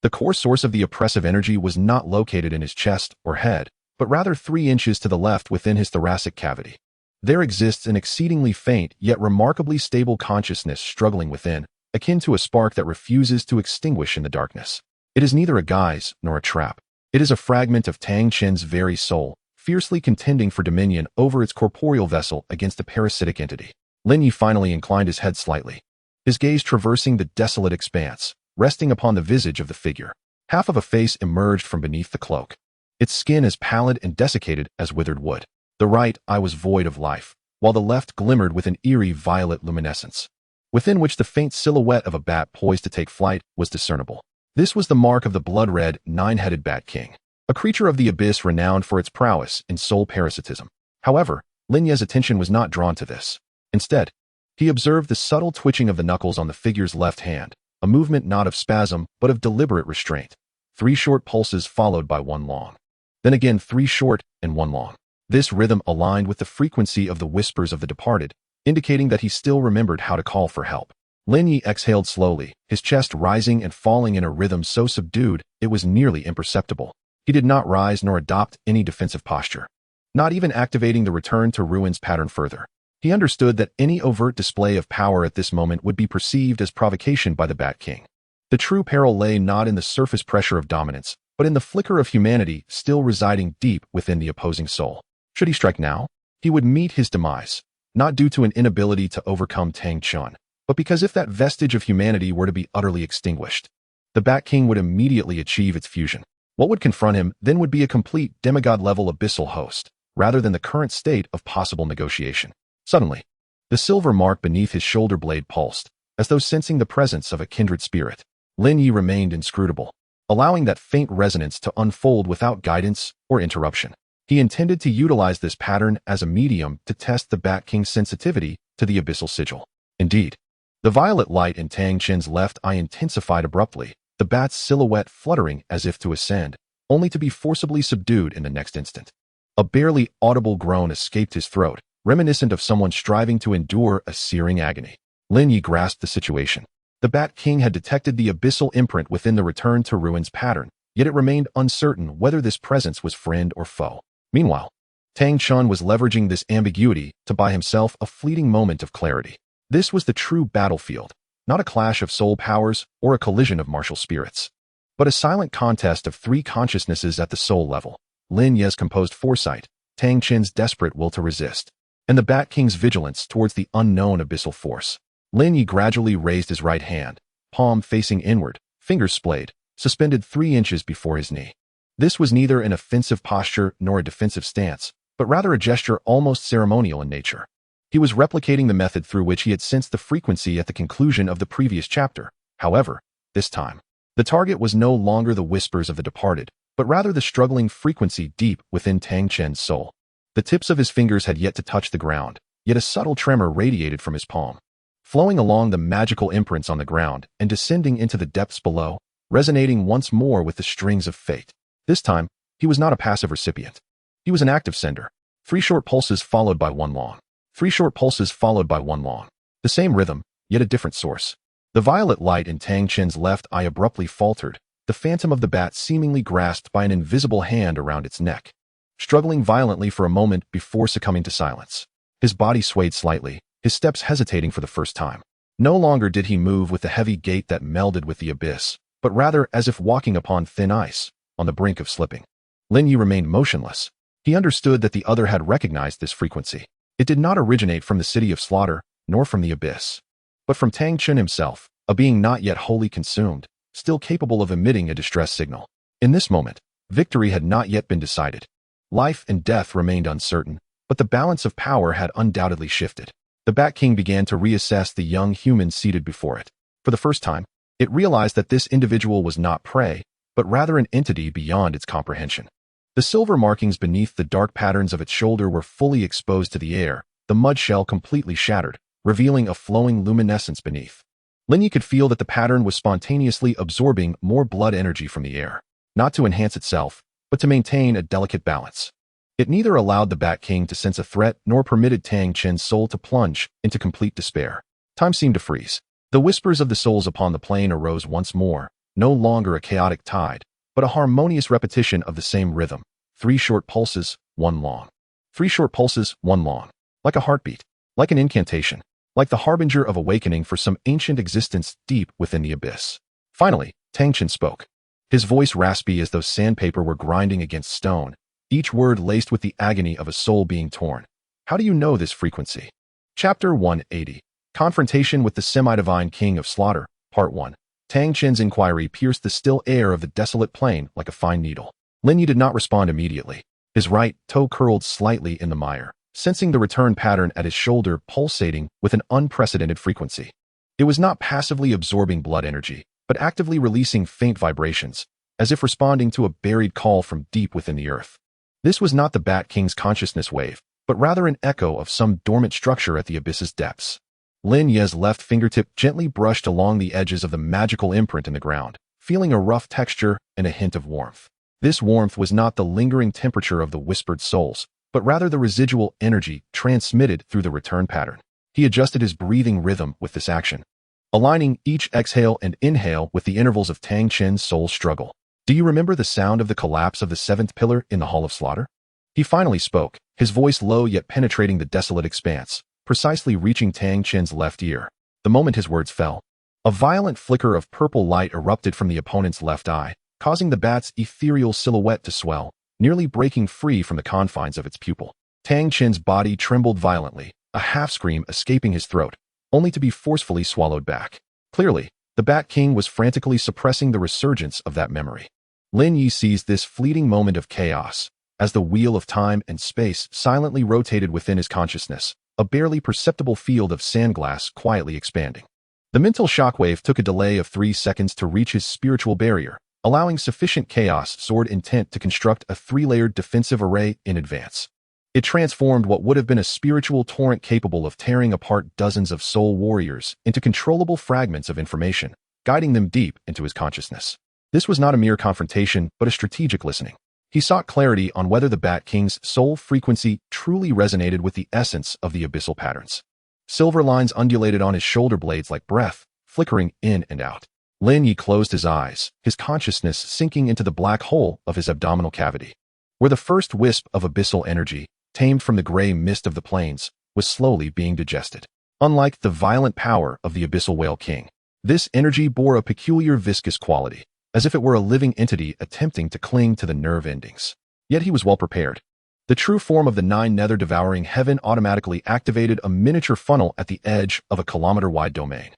The core source of the oppressive energy was not located in his chest or head, but rather 3 inches to the left within his thoracic cavity. There exists an exceedingly faint yet remarkably stable consciousness struggling within, akin to a spark that refuses to extinguish in the darkness. It is neither a guise nor a trap. It is a fragment of Tang Chen's very soul, fiercely contending for dominion over its corporeal vessel against a parasitic entity. Lin Ye finally inclined his head slightly, his gaze traversing the desolate expanse, resting upon the visage of the figure. Half of a face emerged from beneath the cloak, its skin as pallid and desiccated as withered wood. The right eye was void of life, while the left glimmered with an eerie violet luminescence, within which the faint silhouette of a bat poised to take flight was discernible. This was the mark of the blood-red, 9-headed Bat King, a creature of the abyss renowned for its prowess in soul parasitism. However, Lin Ye's attention was not drawn to this. Instead, he observed the subtle twitching of the knuckles on the figure's left hand, a movement not of spasm but of deliberate restraint. 3 short pulses followed by 1 long. Then again 3 short and 1 long. This rhythm aligned with the frequency of the whispers of the departed, indicating that he still remembered how to call for help. Lin Ye exhaled slowly, his chest rising and falling in a rhythm so subdued it was nearly imperceptible. He did not rise nor adopt any defensive posture, not even activating the return to ruins pattern further. He understood that any overt display of power at this moment would be perceived as provocation by the Bat King. The true peril lay not in the surface pressure of dominance, but in the flicker of humanity still residing deep within the opposing soul. Should he strike now, he would meet his demise, not due to an inability to overcome Tang Chun, but because if that vestige of humanity were to be utterly extinguished, the Bat King would immediately achieve its fusion. What would confront him then would be a complete demigod-level abyssal host, rather than the current state of possible negotiation. Suddenly, the silver mark beneath his shoulder blade pulsed, as though sensing the presence of a kindred spirit. Lin Ye remained inscrutable, allowing that faint resonance to unfold without guidance or interruption. He intended to utilize this pattern as a medium to test the Bat King's sensitivity to the abyssal sigil. Indeed, the violet light in Tang Chen's left eye intensified abruptly, the bat's silhouette fluttering as if to ascend, only to be forcibly subdued in the next instant. A barely audible groan escaped his throat, reminiscent of someone striving to endure a searing agony. Lin Ye grasped the situation. The Bat King had detected the abyssal imprint within the return to ruins pattern, yet it remained uncertain whether this presence was friend or foe. Meanwhile, Tang Chun was leveraging this ambiguity to buy himself a fleeting moment of clarity. This was the true battlefield, not a clash of soul powers or a collision of martial spirits, but a silent contest of three consciousnesses at the soul level: Lin Ye's composed foresight, Tang Chen's desperate will to resist, and the Bat King's vigilance towards the unknown abyssal force. Lin Ye gradually raised his right hand, palm facing inward, fingers splayed, suspended 3 inches before his knee. This was neither an offensive posture nor a defensive stance, but rather a gesture almost ceremonial in nature. He was replicating the method through which he had sensed the frequency at the conclusion of the previous chapter. However, this time, the target was no longer the whispers of the departed, but rather the struggling frequency deep within Tang Chen's soul. The tips of his fingers had yet to touch the ground, yet a subtle tremor radiated from his palm, flowing along the magical imprints on the ground and descending into the depths below, resonating once more with the strings of fate. This time, he was not a passive recipient. He was an active sender. 3 short pulses followed by 1 long. 3 short pulses followed by 1 long. The same rhythm, yet a different source. The violet light in Tang Chen's left eye abruptly faltered, the phantom of the bat seemingly grasped by an invisible hand around its neck, struggling violently for a moment before succumbing to silence. His body swayed slightly, his steps hesitating for the first time. No longer did he move with the heavy gait that melded with the abyss, but rather as if walking upon thin ice, on the brink of slipping. Lin Ye remained motionless. He understood that the other had recognized this frequency. It did not originate from the city of slaughter, nor from the abyss, but from Tang Chun himself, a being not yet wholly consumed, still capable of emitting a distress signal. In this moment, victory had not yet been decided. Life and death remained uncertain, but the balance of power had undoubtedly shifted. The Bat King began to reassess the young human seated before it. For the first time, it realized that this individual was not prey, but rather an entity beyond its comprehension. The silver markings beneath the dark patterns of its shoulder were fully exposed to the air, the mud shell completely shattered, revealing a flowing luminescence beneath. Lin Ye could feel that the pattern was spontaneously absorbing more blood energy from the air, not to enhance itself, but to maintain a delicate balance. It neither allowed the Bat King to sense a threat nor permitted Tang Chen's soul to plunge into complete despair. Time seemed to freeze. The whispers of the souls upon the plain arose once more, no longer a chaotic tide, but a harmonious repetition of the same rhythm. 3 short pulses, 1 long. 3 short pulses, 1 long. Like a heartbeat, like an incantation, like the harbinger of awakening for some ancient existence deep within the abyss. Finally, Tang Chen spoke. His voice raspy as though sandpaper were grinding against stone, each word laced with the agony of a soul being torn. How do you know this frequency? Chapter 180. Confrontation with the Semi-Divine King of Slaughter, Part 1. Tang Chen's inquiry pierced the still air of the desolate plain like a fine needle. Lin Ye did not respond immediately. His right toe curled slightly in the mire, sensing the return pattern at his shoulder pulsating with an unprecedented frequency. It was not passively absorbing blood energy, but actively releasing faint vibrations, as if responding to a buried call from deep within the earth. This was not the Bat King's consciousness wave, but rather an echo of some dormant structure at the abyss's depths. Lin Ye's left fingertip gently brushed along the edges of the magical imprint in the ground, feeling a rough texture and a hint of warmth. This warmth was not the lingering temperature of the whispered souls, but rather the residual energy transmitted through the return pattern. He adjusted his breathing rhythm with this action, aligning each exhale and inhale with the intervals of Tang Chen's soul struggle. Do you remember the sound of the collapse of the 7th pillar in the Hall of Slaughter? He finally spoke, his voice low yet penetrating the desolate expanse, precisely reaching Tang Chen's left ear. The moment his words fell, a violent flicker of purple light erupted from the opponent's left eye, causing the bat's ethereal silhouette to swell, nearly breaking free from the confines of its pupil. Tang Chen's body trembled violently, a half-scream escaping his throat, only to be forcefully swallowed back. Clearly, the Bat King was frantically suppressing the resurgence of that memory. Lin Ye seized this fleeting moment of chaos as the wheel of time and space silently rotated within his consciousness, a barely perceptible field of sandglass quietly expanding. The mental shockwave took a delay of 3 seconds to reach his spiritual barrier, allowing sufficient chaos sword intent to construct a 3-layered defensive array in advance. It transformed what would have been a spiritual torrent capable of tearing apart dozens of soul warriors into controllable fragments of information, guiding them deep into his consciousness. This was not a mere confrontation, but a strategic listening. He sought clarity on whether the Bat King's soul frequency truly resonated with the essence of the abyssal patterns. Silver lines undulated on his shoulder blades like breath, flickering in and out. Lin Ye closed his eyes, his consciousness sinking into the black hole of his abdominal cavity, where the first wisp of abyssal energy, tamed from the gray mist of the plains, was slowly being digested. Unlike the violent power of the abyssal whale king, this energy bore a peculiar viscous quality, as if it were a living entity attempting to cling to the nerve endings. Yet he was well prepared. The true form of the Nine Nether devouring heaven automatically activated a miniature funnel at the edge of a kilometer-wide domain,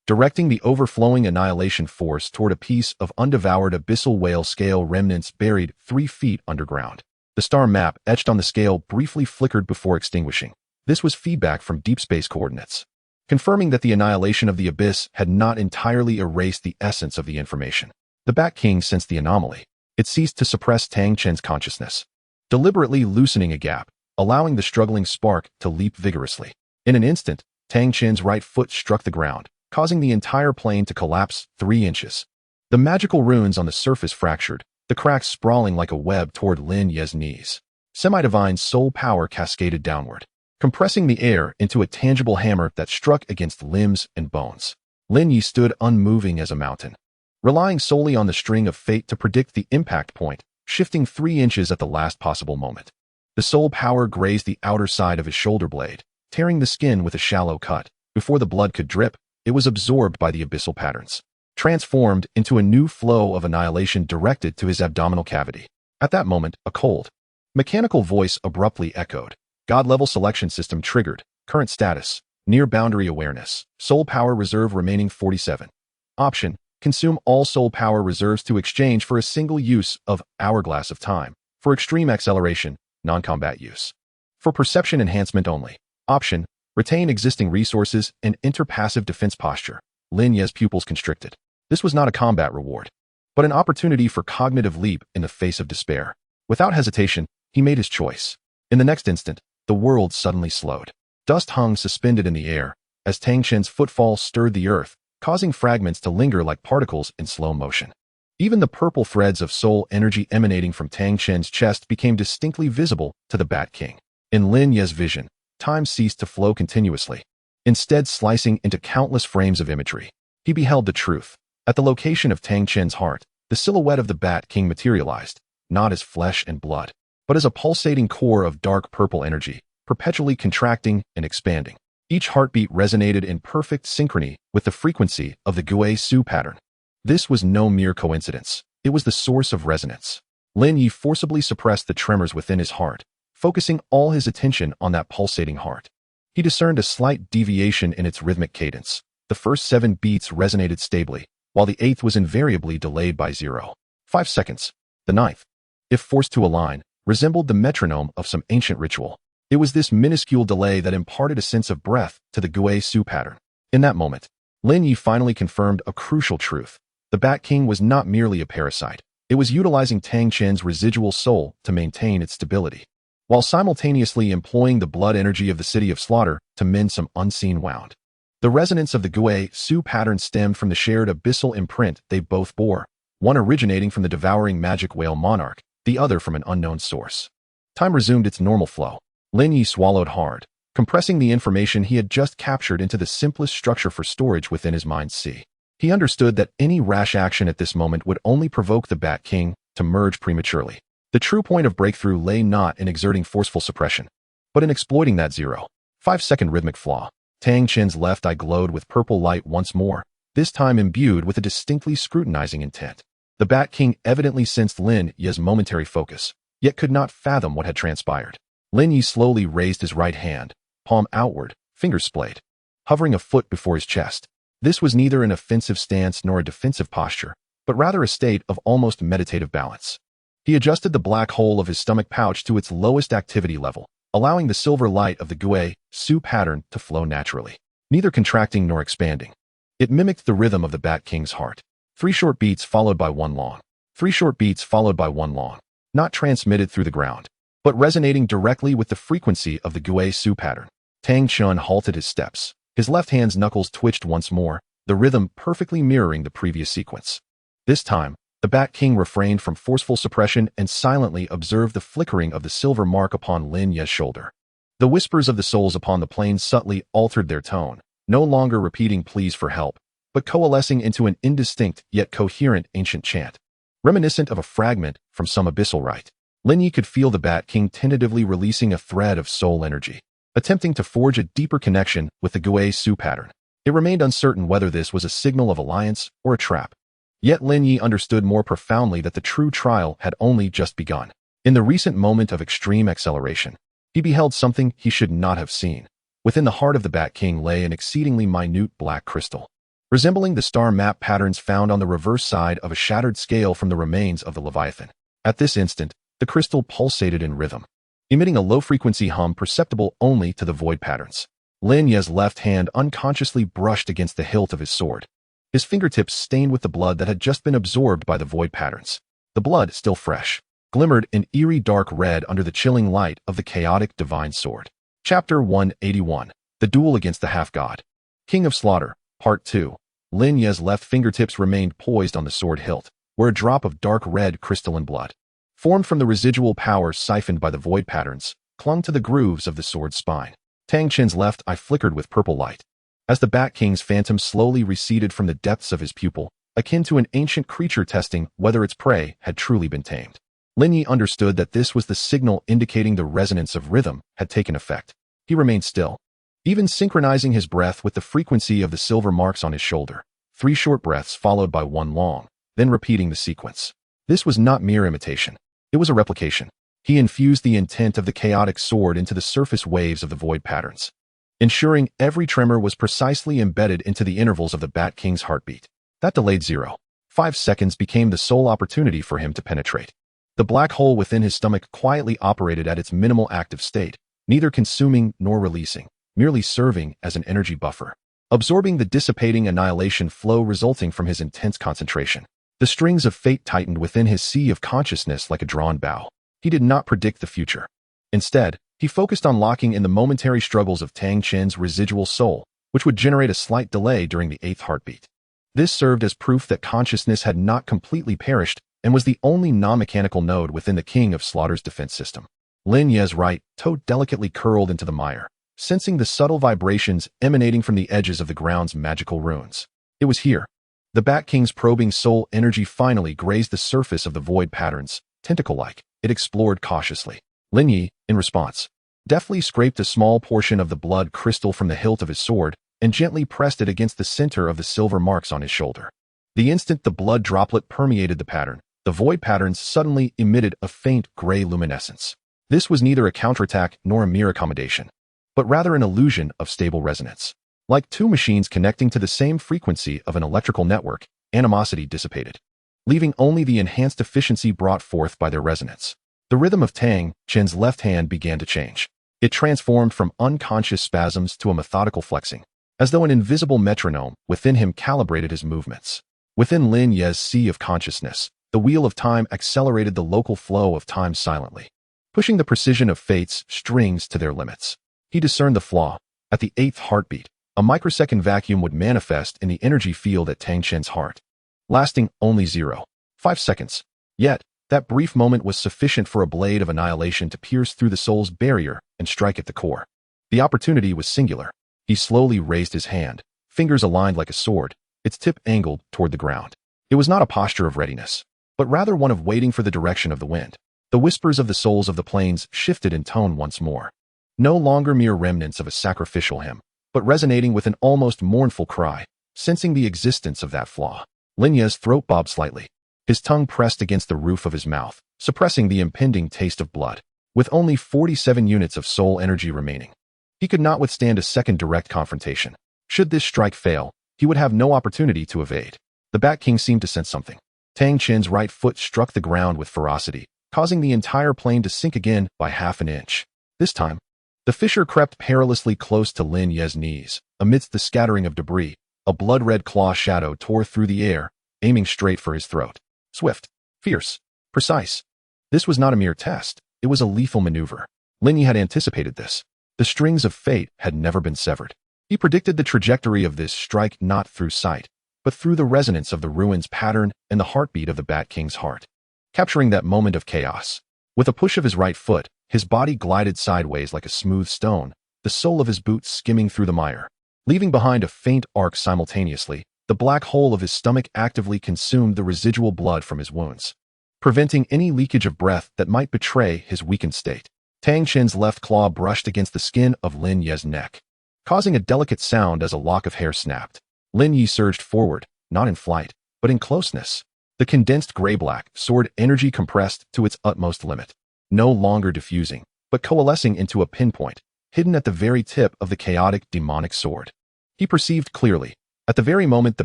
directing the overflowing annihilation force toward a piece of undevoured abyssal whale scale remnants buried 3 feet underground. The star map etched on the scale briefly flickered before extinguishing. This was feedback from deep space coordinates, confirming that the annihilation of the abyss had not entirely erased the essence of the information. The Bat King sensed the anomaly. It ceased to suppress Tang San's consciousness, deliberately loosening a gap, allowing the struggling spark to leap vigorously. In an instant, Tang San's right foot struck the ground, causing the entire plane to collapse 3 inches. The magical runes on the surface fractured, the cracks sprawling like a web toward Lin Ye's knees. Semi-divine soul power cascaded downward, compressing the air into a tangible hammer that struck against limbs and bones. Lin Ye stood unmoving as a mountain, relying solely on the string of fate to predict the impact point, shifting 3 inches at the last possible moment. The soul power grazed the outer side of his shoulder blade, tearing the skin with a shallow cut. Before the blood could drip, it was absorbed by the abyssal patterns, transformed into a new flow of annihilation directed to his abdominal cavity. At that moment, a cold, mechanical voice abruptly echoed. God-level selection system triggered. Current status: near boundary awareness. Soul power reserve remaining 47. Option: consume all soul power reserves to exchange for a single use of Hourglass of Time. For extreme acceleration, non-combat use. For perception enhancement only. Option: retain existing resources and enter passive defense posture. Lin Ye's pupils constricted. This was not a combat reward, but an opportunity for cognitive leap in the face of despair. Without hesitation, he made his choice. In the next instant, the world suddenly slowed. Dust hung suspended in the air as Tang San's footfall stirred the earth, causing fragments to linger like particles in slow motion. Even the purple threads of soul energy emanating from Tang San's chest became distinctly visible to the Bat King. In Lin Ye's vision, time ceased to flow continuously, instead slicing into countless frames of imagery. He beheld the truth. At the location of Tang San's heart, the silhouette of the Bat King materialized, not as flesh and blood, but as a pulsating core of dark purple energy, perpetually contracting and expanding. Each heartbeat resonated in perfect synchrony with the frequency of the Gui Su pattern. This was no mere coincidence. It was the source of resonance. Lin Ye forcibly suppressed the tremors within his heart, focusing all his attention on that pulsating heart. He discerned a slight deviation in its rhythmic cadence. The first 7 beats resonated stably, while the 8th was invariably delayed by 0.5 seconds. The 9th, if forced to align, resembled the metronome of some ancient ritual. It was this minuscule delay that imparted a sense of breath to the Gui Su pattern. In that moment, Lin Ye finally confirmed a crucial truth. The Bat King was not merely a parasite. It was utilizing Tang San's residual soul to maintain its stability, while simultaneously employing the blood energy of the City of Slaughter to mend some unseen wound. The resonance of the Gui Su pattern stemmed from the shared abyssal imprint they both bore, one originating from the devouring magic whale monarch, the other from an unknown source. Time resumed its normal flow. Lin Ye swallowed hard, compressing the information he had just captured into the simplest structure for storage within his mind's sea. He understood that any rash action at this moment would only provoke the Bat King to merge prematurely. The true point of breakthrough lay not in exerting forceful suppression, but in exploiting that 0.5 second rhythmic flaw. Tang San's left eye glowed with purple light once more, this time imbued with a distinctly scrutinizing intent. The Bat King evidently sensed Lin Ye's momentary focus, yet could not fathom what had transpired. Lin Ye slowly raised his right hand, palm outward, fingers splayed, hovering a foot before his chest. This was neither an offensive stance nor a defensive posture, but rather a state of almost meditative balance. He adjusted the black hole of his stomach pouch to its lowest activity level, allowing the silver light of the Gui Su pattern to flow naturally, neither contracting nor expanding. It mimicked the rhythm of the Bat King's heart. 3 short beats followed by 1 long. 3 short beats followed by 1 long. Not transmitted through the ground, but resonating directly with the frequency of the Gui Su pattern. Tang San halted his steps. His left hand's knuckles twitched once more, the rhythm perfectly mirroring the previous sequence. This time, the Bat King refrained from forceful suppression and silently observed the flickering of the silver mark upon Lin Ye's shoulder. The whispers of the souls upon the plains subtly altered their tone, no longer repeating pleas for help, but coalescing into an indistinct yet coherent ancient chant, reminiscent of a fragment from some abyssal rite. Lin Ye could feel the Bat King tentatively releasing a thread of soul energy, attempting to forge a deeper connection with the Gui Su pattern. It remained uncertain whether this was a signal of alliance or a trap. Yet Lin Ye understood more profoundly that the true trial had only just begun. In the recent moment of extreme acceleration, he beheld something he should not have seen. Within the heart of the Bat King lay an exceedingly minute black crystal, resembling the star map patterns found on the reverse side of a shattered scale from the remains of the Leviathan. At this instant, the crystal pulsated in rhythm, emitting a low-frequency hum perceptible only to the void patterns. Lin Ye's left hand unconsciously brushed against the hilt of his sword, his fingertips stained with the blood that had just been absorbed by the void patterns. The blood, still fresh, glimmered in eerie dark red under the chilling light of the chaotic divine sword. Chapter 181. The Duel Against the Half-God. King of Slaughter, Part 2. Lin Ye's left fingertips remained poised on the sword hilt, where a drop of dark red crystalline blood, formed from the residual power siphoned by the void patterns, clung to the grooves of the sword's spine. Tang Chen's left eye flickered with purple light, as the Bat King's phantom slowly receded from the depths of his pupil, akin to an ancient creature testing whether its prey had truly been tamed. Lin Ye understood that this was the signal indicating the resonance of rhythm had taken effect. He remained still, even synchronizing his breath with the frequency of the silver marks on his shoulder. 3 short breaths followed by 1 long, then repeating the sequence. This was not mere imitation. It was a replication. He infused the intent of the chaotic sword into the surface waves of the void patterns, ensuring every tremor was precisely embedded into the intervals of the Bat King's heartbeat. That delayed 0.5 seconds became the sole opportunity for him to penetrate. The black hole within his stomach quietly operated at its minimal active state, neither consuming nor releasing, merely serving as an energy buffer, absorbing the dissipating annihilation flow resulting from his intense concentration. The strings of fate tightened within his sea of consciousness like a drawn bow. He did not predict the future. Instead, he focused on locking in the momentary struggles of Tang Chen's residual soul, which would generate a slight delay during the 8th heartbeat. This served as proof that consciousness had not completely perished and was the only non-mechanical node within the King of Slaughter's defense system. Lin Ye's right toe delicately curled into the mire, sensing the subtle vibrations emanating from the edges of the ground's magical runes. It was here. The Bat King's probing soul energy finally grazed the surface of the void patterns, tentacle-like. It explored cautiously. Lin Ye, in response, deftly scraped a small portion of the blood crystal from the hilt of his sword and gently pressed it against the center of the silver marks on his shoulder. The instant the blood droplet permeated the pattern, the void patterns suddenly emitted a faint gray luminescence. This was neither a counterattack nor a mere accommodation, but rather an illusion of stable resonance. Like 2 machines connecting to the same frequency of an electrical network, animosity dissipated, leaving only the enhanced efficiency brought forth by their resonance. The rhythm of Tang Chen's left hand began to change. It transformed from unconscious spasms to a methodical flexing, as though an invisible metronome within him calibrated his movements. Within Lin Ye's sea of consciousness, the wheel of time accelerated the local flow of time silently, pushing the precision of fate's strings to their limits. He discerned the flaw. At the 8th heartbeat, a microsecond vacuum would manifest in the energy field at Tang Chen's heart, lasting only 0.5 seconds. Yet, that brief moment was sufficient for a blade of annihilation to pierce through the soul's barrier and strike at the core. The opportunity was singular. He slowly raised his hand, fingers aligned like a sword, its tip angled toward the ground. It was not a posture of readiness, but rather one of waiting for the direction of the wind. The whispers of the souls of the plains shifted in tone once more. No longer mere remnants of a sacrificial hymn, but resonating with an almost mournful cry, sensing the existence of that flaw. Lin Ye's throat bobbed slightly. His tongue pressed against the roof of his mouth, suppressing the impending taste of blood. With only 47 units of soul energy remaining, He could not withstand a second direct confrontation. Should this strike fail, he would have no opportunity to evade. The Bat King seemed to sense something. Tang Chen's right foot struck the ground with ferocity, causing the entire plane to sink again by half an inch. This time, the fisher crept perilously close to Lin Ye's knees. Amidst the scattering of debris, a blood-red claw shadow tore through the air, aiming straight for his throat. Swift, fierce, precise. This was not a mere test. It was a lethal maneuver. Lin Ye had anticipated this. The strings of fate had never been severed. He predicted the trajectory of this strike not through sight, but through the resonance of the ruin's pattern and the heartbeat of the Bat King's heart. Capturing that moment of chaos, with a push of his right foot, his body glided sideways like a smooth stone, the sole of his boot skimming through the mire. Leaving behind a faint arc simultaneously, the black hole of his stomach actively consumed the residual blood from his wounds, preventing any leakage of breath that might betray his weakened state. Tang Chen's left claw brushed against the skin of Lin Ye's neck, causing a delicate sound as a lock of hair snapped. Lin Ye surged forward, not in flight, but in closeness. The condensed gray-black sword energy compressed to its utmost limit, no longer diffusing, but coalescing into a pinpoint, hidden at the very tip of the chaotic demonic sword. He perceived clearly. At the very moment the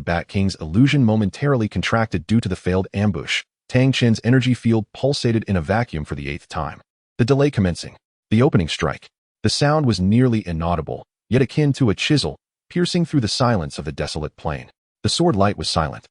Bat King's illusion momentarily contracted due to the failed ambush, Tang Chen's energy field pulsated in a vacuum for the 8th time. The delay commencing. The opening strike. The sound was nearly inaudible, yet akin to a chisel, piercing through the silence of the desolate plain. The sword light was silent,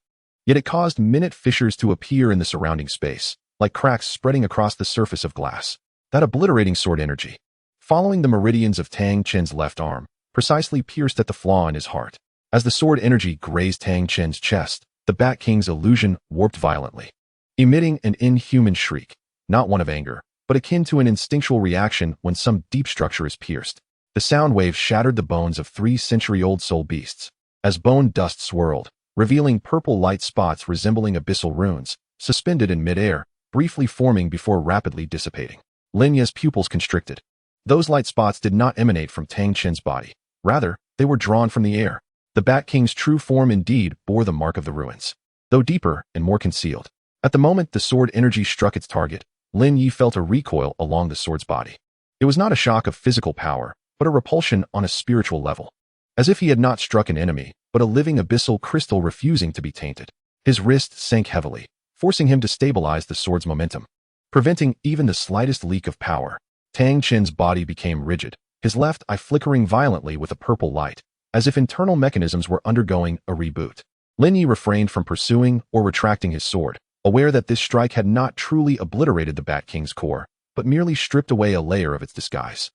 yet it caused minute fissures to appear in the surrounding space, like cracks spreading across the surface of glass. That obliterating sword energy, following the meridians of Tang Chen's left arm, precisely pierced at the flaw in his heart. As the sword energy grazed Tang Chen's chest, the Bat King's illusion warped violently, emitting an inhuman shriek, not one of anger, but akin to an instinctual reaction when some deep structure is pierced. The sound wave shattered the bones of 3-century-old soul beasts, as bone dust swirled, revealing purple light spots resembling abyssal runes, suspended in midair, briefly forming before rapidly dissipating. Lin Ye's pupils constricted. Those light spots did not emanate from Tang Chen's body. Rather, they were drawn from the air. The Bat King's true form indeed bore the mark of the ruins, though deeper and more concealed. At the moment the sword energy struck its target, Lin Ye felt a recoil along the sword's body. It was not a shock of physical power, but a repulsion on a spiritual level. As if he had not struck an enemy, but a living abyssal crystal refusing to be tainted. His wrist sank heavily, forcing him to stabilize the sword's momentum, preventing even the slightest leak of power. Tang Chen's body became rigid, his left eye flickering violently with a purple light, as if internal mechanisms were undergoing a reboot. Lin Ye refrained from pursuing or retracting his sword, aware that this strike had not truly obliterated the Bat King's core, but merely stripped away a layer of its disguise.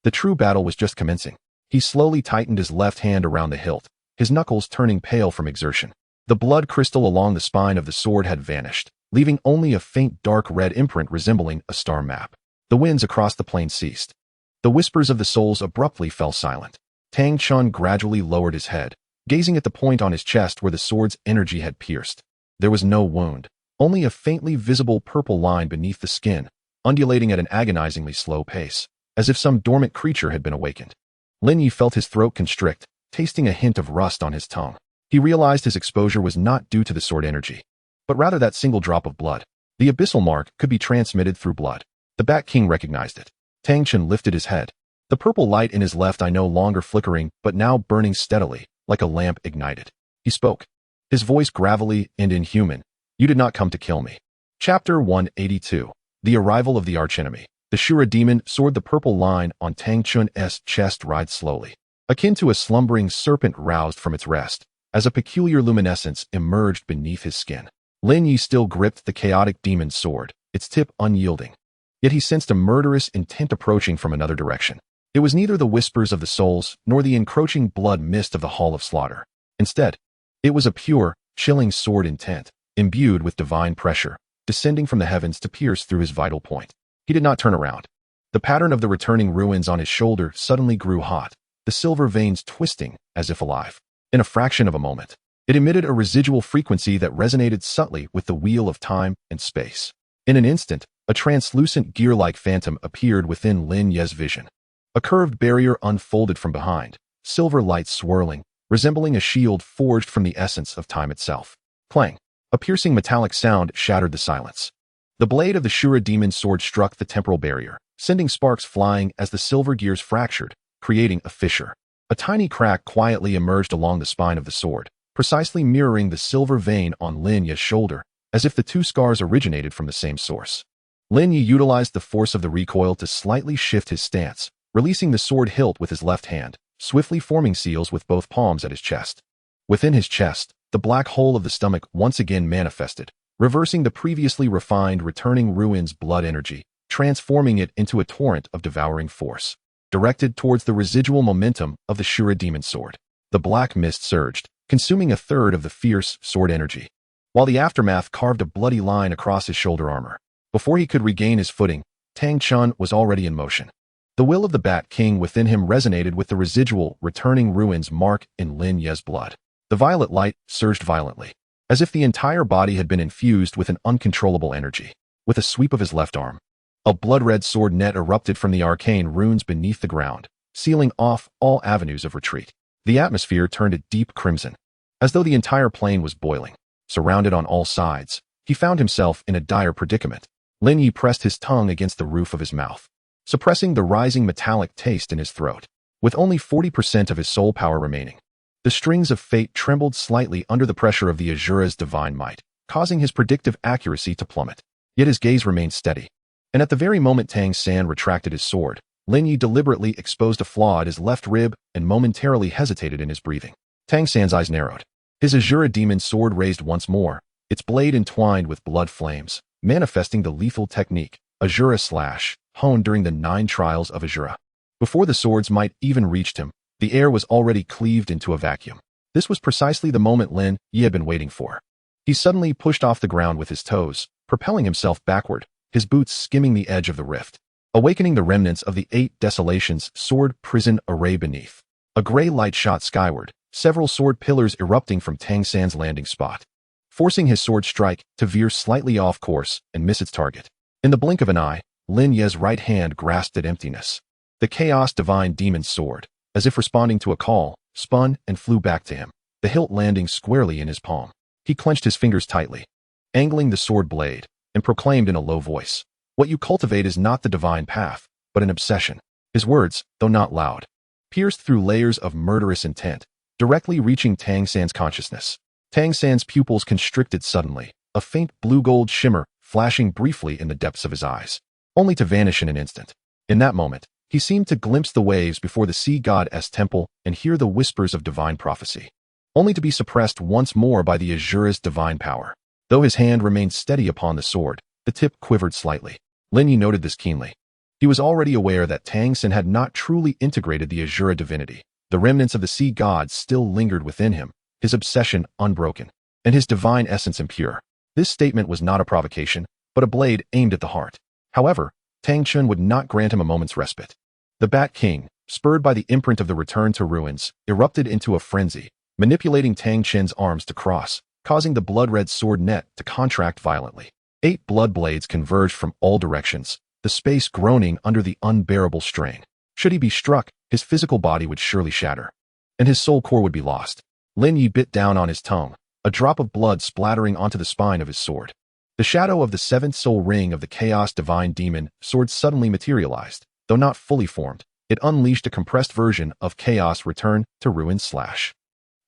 The true battle was just commencing. He slowly tightened his left hand around the hilt, his knuckles turning pale from exertion. The blood crystal along the spine of the sword had vanished, leaving only a faint dark red imprint resembling a star map. The winds across the plain ceased. The whispers of the souls abruptly fell silent. Tang Chun gradually lowered his head, gazing at the point on his chest where the sword's energy had pierced. There was no wound, only a faintly visible purple line beneath the skin, undulating at an agonizingly slow pace, as if some dormant creature had been awakened. Lin Ye felt his throat constrict, tasting a hint of rust on his tongue. He realized his exposure was not due to the sword energy, but rather that single drop of blood. The abyssal mark could be transmitted through blood. The Bat King recognized it. Tang Chen lifted his head. The purple light in his left eye no longer flickering, but now burning steadily, like a lamp ignited. He spoke, his voice gravelly and inhuman. "You did not come to kill me." Chapter 182. The Arrival of the Archenemy. The Shura demon soared. The purple line on Tang Chun's chest writhed slowly, akin to a slumbering serpent roused from its rest, as a peculiar luminescence emerged beneath his skin. Lin Ye still gripped the chaotic demon's sword, its tip unyielding. Yet he sensed a murderous intent approaching from another direction. It was neither the whispers of the souls nor the encroaching blood mist of the Hall of Slaughter. Instead, it was a pure, chilling sword intent, imbued with divine pressure, descending from the heavens to pierce through his vital point. He did not turn around. The pattern of the returning ruins on his shoulder suddenly grew hot, the silver veins twisting as if alive. In a fraction of a moment, it emitted a residual frequency that resonated subtly with the wheel of time and space. In an instant, a translucent gear-like phantom appeared within Lin Ye's vision. A curved barrier unfolded from behind, silver light swirling, resembling a shield forged from the essence of time itself. Clang! A piercing metallic sound shattered the silence. The blade of the Shura demon's sword struck the temporal barrier, sending sparks flying as the silver gears fractured, creating a fissure. A tiny crack quietly emerged along the spine of the sword, precisely mirroring the silver vein on Lin Ye's shoulder, as if the two scars originated from the same source. Lin Ye utilized the force of the recoil to slightly shift his stance, releasing the sword hilt with his left hand, swiftly forming seals with both palms at his chest. Within his chest, the black hole of the stomach once again manifested, reversing the previously refined returning ruin's blood energy, transforming it into a torrent of devouring force, directed towards the residual momentum of the Shura demon sword. The black mist surged, consuming a third of the fierce sword energy, while the aftermath carved a bloody line across his shoulder armor. Before he could regain his footing, Tang San was already in motion. The will of the Bat King within him resonated with the residual, returning ruin's mark in Lin Ye's blood. The violet light surged violently, as if the entire body had been infused with an uncontrollable energy. With a sweep of his left arm, a blood-red sword net erupted from the arcane runes beneath the ground, sealing off all avenues of retreat. The atmosphere turned a deep crimson, as though the entire plain was boiling. Surrounded on all sides, he found himself in a dire predicament. Lin Ye pressed his tongue against the roof of his mouth, suppressing the rising metallic taste in his throat. With only 40% of his soul power remaining, the strings of fate trembled slightly under the pressure of the Azura's divine might, causing his predictive accuracy to plummet. Yet his gaze remained steady. And at the very moment Tang San retracted his sword, Lin Ye deliberately exposed a flaw at his left rib and momentarily hesitated in his breathing. Tang San's eyes narrowed. His Azura demon sword raised once more, its blade entwined with blood flames, manifesting the lethal technique, Azura Slash, honed during the 9 trials of Azura. Before the sword's might even reached him, the air was already cleaved into a vacuum. This was precisely the moment Lin Ye had been waiting for. He suddenly pushed off the ground with his toes, propelling himself backward, his boots skimming the edge of the rift, awakening the remnants of the 8 Desolations sword prison array beneath. A gray light shot skyward, several sword pillars erupting from Tang San's landing spot, forcing his sword strike to veer slightly off course and miss its target. In the blink of an eye, Lin Ye's right hand grasped at emptiness. The Chaos Divine Demon's sword, as if responding to a call, spun and flew back to him, the hilt landing squarely in his palm. He clenched his fingers tightly, angling the sword blade, and proclaimed in a low voice, "What you cultivate is not the divine path, but an obsession." His words, though not loud, pierced through layers of murderous intent, directly reaching Tang San's consciousness. Tang San's pupils constricted suddenly, a faint blue-gold shimmer flashing briefly in the depths of his eyes, only to vanish in an instant. In that moment, he seemed to glimpse the waves before the sea god's temple and hear the whispers of divine prophecy, only to be suppressed once more by the Azura's divine power. Though his hand remained steady upon the sword, the tip quivered slightly. Lin Ye noted this keenly. He was already aware that Tang San had not truly integrated the Azura divinity. The remnants of the sea gods still lingered within him, his obsession unbroken, and his divine essence impure. This statement was not a provocation, but a blade aimed at the heart. However, Tang San would not grant him a moment's respite. The Bat King, spurred by the imprint of the return to ruins, erupted into a frenzy, manipulating Tang San's arms to cross, causing the blood-red sword net to contract violently. 8 blood blades converged from all directions, the space groaning under the unbearable strain. Should he be struck, his physical body would surely shatter, and his soul core would be lost. Lin Ye bit down on his tongue, a drop of blood splattering onto the spine of his sword. The shadow of the 7th soul ring of the Chaos Divine Demon sword suddenly materialized. Though not fully formed, it unleashed a compressed version of Chaos Return to Ruin Slash.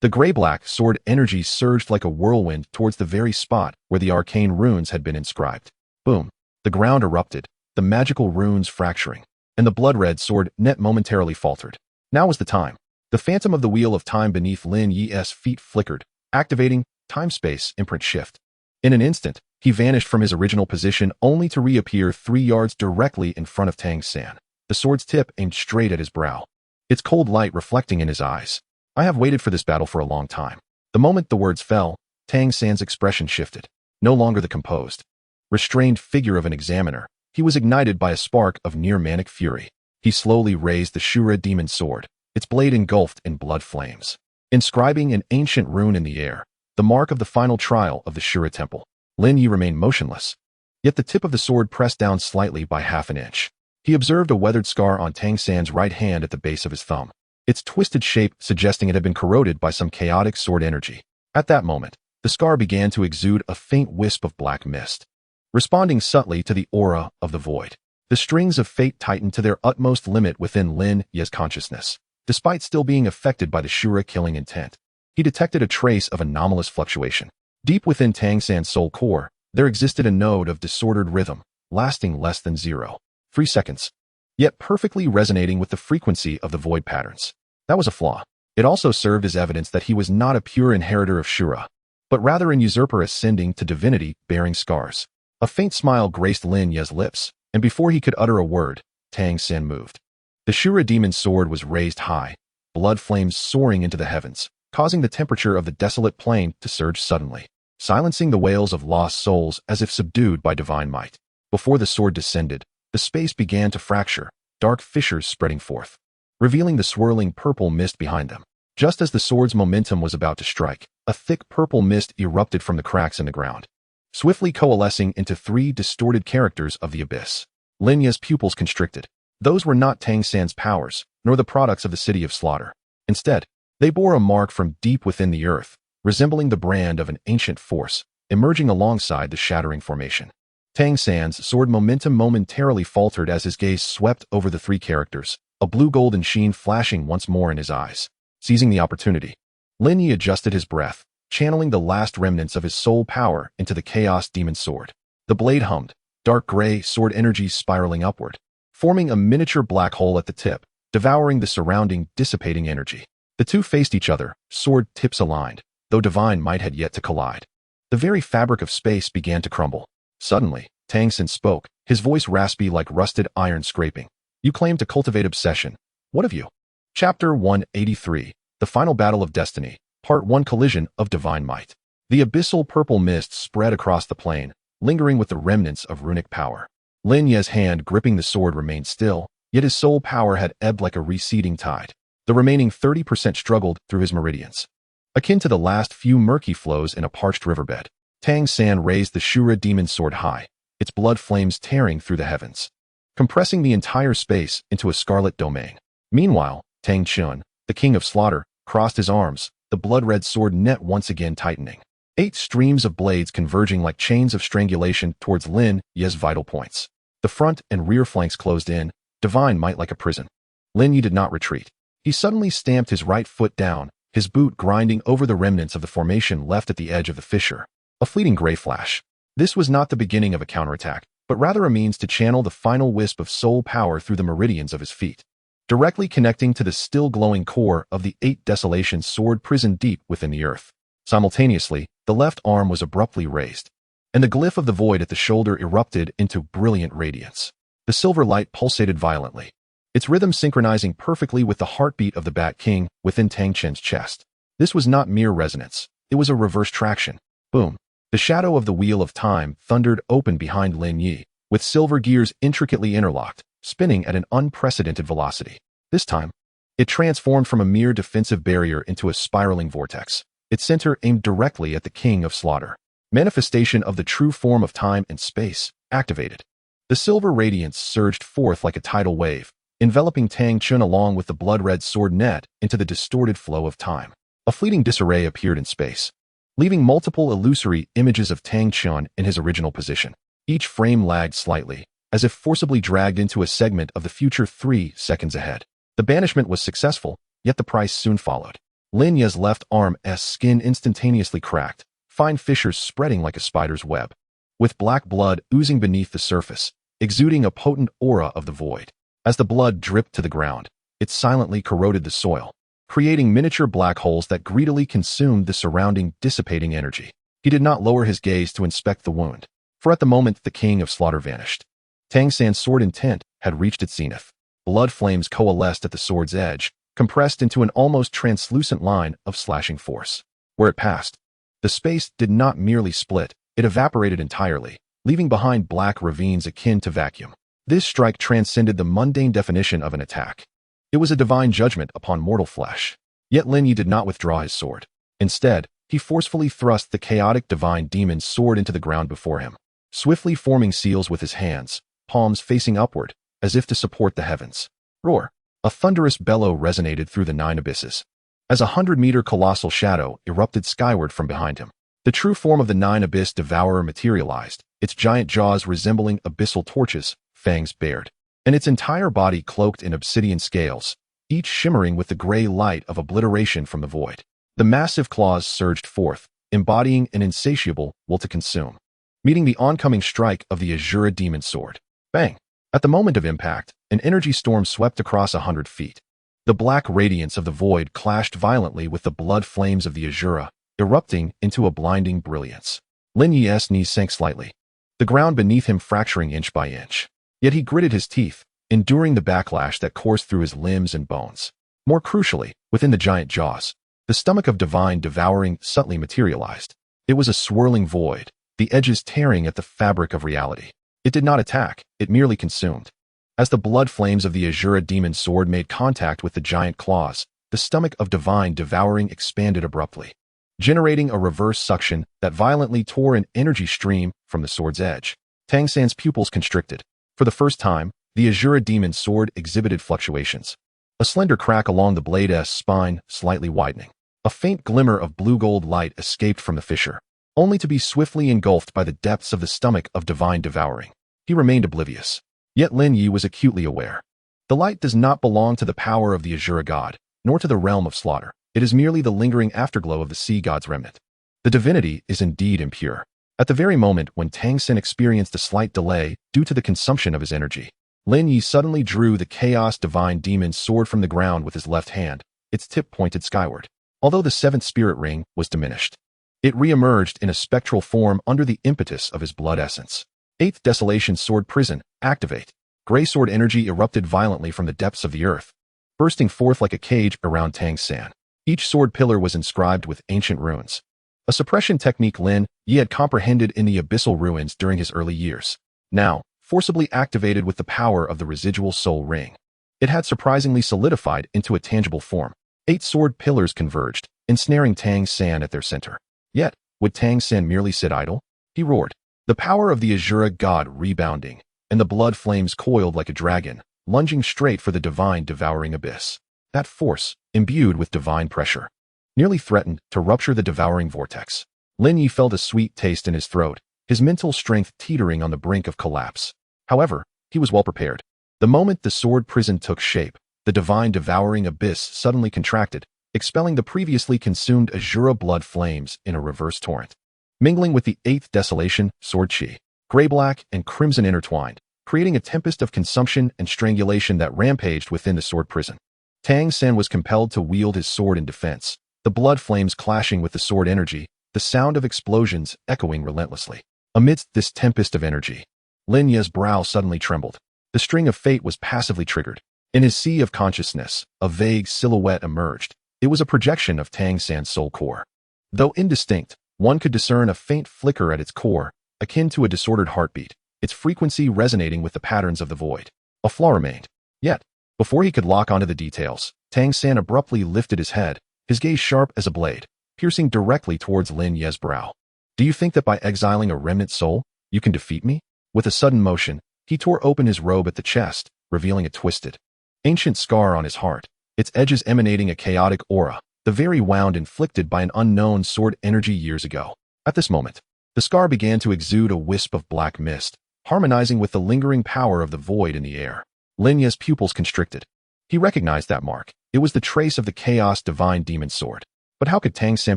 The gray-black sword energy surged like a whirlwind towards the very spot where the arcane runes had been inscribed. Boom! The ground erupted, the magical runes fracturing, and the blood-red sword net momentarily faltered. Now was the time. The phantom of the wheel of time beneath Lin Ye's feet flickered, activating time-space imprint shift. In an instant, he vanished from his original position only to reappear 3 yards directly in front of Tang San, the sword's tip aimed straight at his brow, its cold light reflecting in his eyes. "I have waited for this battle for a long time." The moment the words fell, Tang San's expression shifted. No longer the composed, restrained figure of an examiner, he was ignited by a spark of near-manic fury. He slowly raised the Shura demon sword, its blade engulfed in blood flames, inscribing an ancient rune in the air, the mark of the final trial of the Shura temple. Lin Ye remained motionless, yet the tip of the sword pressed down slightly by half an inch. He observed a weathered scar on Tang San's right hand at the base of his thumb, its twisted shape suggesting it had been corroded by some chaotic sword energy. At that moment, the scar began to exude a faint wisp of black mist, responding subtly to the aura of the void. The strings of fate tightened to their utmost limit within Lin Ye's consciousness. Despite still being affected by the Shura-killing intent, he detected a trace of anomalous fluctuation. Deep within Tang San's soul core, there existed a node of disordered rhythm, lasting less than 0.3 seconds, yet perfectly resonating with the frequency of the void patterns. That was a flaw. It also served as evidence that he was not a pure inheritor of Shura, but rather an usurper ascending to divinity bearing scars. A faint smile graced Lin Ye's lips, and before he could utter a word, Tang San moved. The Shura demon's sword was raised high, blood flames soaring into the heavens, causing the temperature of the desolate plain to surge suddenly, silencing the wails of lost souls as if subdued by divine might. Before the sword descended, the space began to fracture, dark fissures spreading forth, revealing the swirling purple mist behind them. Just as the sword's momentum was about to strike, a thick purple mist erupted from the cracks in the ground, swiftly coalescing into 3 distorted characters of the abyss. Lin Ye's pupils constricted. Those were not Tang San's powers, nor the products of the City of Slaughter. Instead, they bore a mark from deep within the earth, resembling the brand of an ancient force, emerging alongside the shattering formation. Tang San's sword momentum momentarily faltered as his gaze swept over the 3 characters, a blue-golden sheen flashing once more in his eyes. Seizing the opportunity, Lin Ye adjusted his breath, channeling the last remnants of his soul power into the Chaos Demon Sword. The blade hummed, dark gray sword energy spiraling upward, forming a miniature black hole at the tip, devouring the surrounding, dissipating energy. The two faced each other, sword tips aligned, though divine might had yet to collide. The very fabric of space began to crumble. Suddenly, Tang San spoke, his voice raspy like rusted iron scraping. "You claim to cultivate obsession. What of you?" Chapter 183, The Final Battle of Destiny, Part 1, Collision of Divine Might. The abyssal purple mist spread across the plain, lingering with the remnants of runic power. Lin Ye's hand gripping the sword remained still, yet his soul power had ebbed like a receding tide. The remaining 30% struggled through his meridians, akin to the last few murky flows in a parched riverbed. Tang San raised the Shura demon sword high, its blood flames tearing through the heavens, compressing the entire space into a scarlet domain. Meanwhile, Tang Chun, the king of slaughter, crossed his arms, the blood-red sword net once again tightening. 8 streams of blades converging like chains of strangulation towards Lin Ye's vital points. The front and rear flanks closed in, divine might like a prison. Lin Ye did not retreat. He suddenly stamped his right foot down, his boot grinding over the remnants of the formation left at the edge of the fissure. A fleeting gray flash. This was not the beginning of a counterattack, but rather a means to channel the final wisp of soul power through the meridians of his feet, directly connecting to the still glowing core of the 8 Desolation sword prisoned deep within the earth. Simultaneously, the left arm was abruptly raised, and the glyph of the void at the shoulder erupted into brilliant radiance. The silver light pulsated violently, its rhythm synchronizing perfectly with the heartbeat of the Bat King within Tang Chen's chest. This was not mere resonance, it was a reverse traction. Boom. The shadow of the Wheel of Time thundered open behind Lin Ye, with silver gears intricately interlocked, spinning at an unprecedented velocity. This time, it transformed from a mere defensive barrier into a spiraling vortex, its center aimed directly at the King of Slaughter. Manifestation of the true form of time and space, activated. The silver radiance surged forth like a tidal wave, enveloping Tang Chun along with the blood-red sword net into the distorted flow of time. A fleeting disarray appeared in space, leaving multiple illusory images of Tang Chun in his original position. Each frame lagged slightly, as if forcibly dragged into a segment of the future 3 seconds ahead. The banishment was successful, yet the price soon followed. Lin Ye's left arm's skin instantaneously cracked, fine fissures spreading like a spider's web, with black blood oozing beneath the surface, exuding a potent aura of the void. As the blood dripped to the ground, it silently corroded the soil, creating miniature black holes that greedily consumed the surrounding dissipating energy. He did not lower his gaze to inspect the wound, for at the moment the King of Slaughter vanished, Tang San's sword intent had reached its zenith. Blood flames coalesced at the sword's edge, compressed into an almost translucent line of slashing force. Where it passed, the space did not merely split, it evaporated entirely, leaving behind black ravines akin to vacuum. This strike transcended the mundane definition of an attack. It was a divine judgment upon mortal flesh. Yet Lin Ye did not withdraw his sword. Instead, he forcefully thrust the chaotic divine demon's sword into the ground before him, swiftly forming seals with his hands, palms facing upward, as if to support the heavens. Roar! A thunderous bellow resonated through the 9 abysses, as a 100-meter colossal shadow erupted skyward from behind him. The true form of the 9 abyss devourer materialized, its giant jaws resembling abyssal torches, fangs bared, and its entire body cloaked in obsidian scales, each shimmering with the gray light of obliteration from the void. The massive claws surged forth, embodying an insatiable will to consume, meeting the oncoming strike of the Azura demon sword. Bang! At the moment of impact, an energy storm swept across 100 feet. The black radiance of the void clashed violently with the blood flames of the Azura, erupting into a blinding brilliance. Lin Ye's knees sank slightly, the ground beneath him fracturing inch by inch. Yet he gritted his teeth, enduring the backlash that coursed through his limbs and bones. More crucially, within the giant jaws, the stomach of divine devouring subtly materialized. It was a swirling void, the edges tearing at the fabric of reality. It did not attack, it merely consumed. As the blood flames of the Azura demon sword made contact with the giant claws, the stomach of divine devouring expanded abruptly, generating a reverse suction that violently tore an energy stream from the sword's edge. Tang San's pupils constricted. For the first time, the Azura demon sword exhibited fluctuations. A slender crack along the blade's spine, slightly widening. A faint glimmer of blue-gold light escaped from the fissure, only to be swiftly engulfed by the depths of the stomach of divine devouring. He remained oblivious. Yet Lin Ye was acutely aware. The light does not belong to the power of the Azura god, nor to the realm of slaughter. It is merely the lingering afterglow of the sea god's remnant. The divinity is indeed impure. At the very moment when Tang San experienced a slight delay due to the consumption of his energy, Lin Ye suddenly drew the chaos divine demon sword from the ground with his left hand, its tip pointed skyward. Although the seventh spirit ring was diminished, it re-emerged in a spectral form under the impetus of his blood essence. Eighth Desolation Sword Prison, activate. Gray sword energy erupted violently from the depths of the earth, bursting forth like a cage around Tang San. Each sword pillar was inscribed with ancient runes, a suppression technique Lin Ye had comprehended in the abyssal ruins during his early years. Now, forcibly activated with the power of the residual soul ring, it had surprisingly solidified into a tangible form. 8 sword pillars converged, ensnaring Tang San at their center. Yet, would Tang San merely sit idle? He roared, the power of the Azura god rebounding, and the blood flames coiled like a dragon, lunging straight for the divine devouring abyss. That force, imbued with divine pressure, nearly threatened to rupture the devouring vortex. Lin Ye felt a sweet taste in his throat, his mental strength teetering on the brink of collapse. However, he was well prepared. The moment the sword prison took shape, the divine devouring abyss suddenly contracted, expelling the previously consumed Azura blood flames in a reverse torrent. Mingling with the 8th Desolation sword chi, gray-black and crimson intertwined, creating a tempest of consumption and strangulation that rampaged within the sword prison. Tang San was compelled to wield his sword in defense, the blood flames clashing with the sword energy, the sound of explosions echoing relentlessly. Amidst this tempest of energy, Lin Ye's brow suddenly trembled. The string of fate was passively triggered. In his sea of consciousness, a vague silhouette emerged. It was a projection of Tang San's soul core. Though indistinct, one could discern a faint flicker at its core, akin to a disordered heartbeat, its frequency resonating with the patterns of the void. A flaw remained. Yet, before he could lock onto the details, Tang San abruptly lifted his head, his gaze sharp as a blade, piercing directly towards Lin Ye's brow. Do you think that by exiling a remnant soul, you can defeat me? With a sudden motion, he tore open his robe at the chest, revealing a twisted, ancient scar on his heart, its edges emanating a chaotic aura, the very wound inflicted by an unknown sword energy years ago. At this moment, the scar began to exude a wisp of black mist, harmonizing with the lingering power of the void in the air. Lin Ye's pupils constricted. He recognized that mark. It was the trace of the chaos divine demon sword. But how could Tang San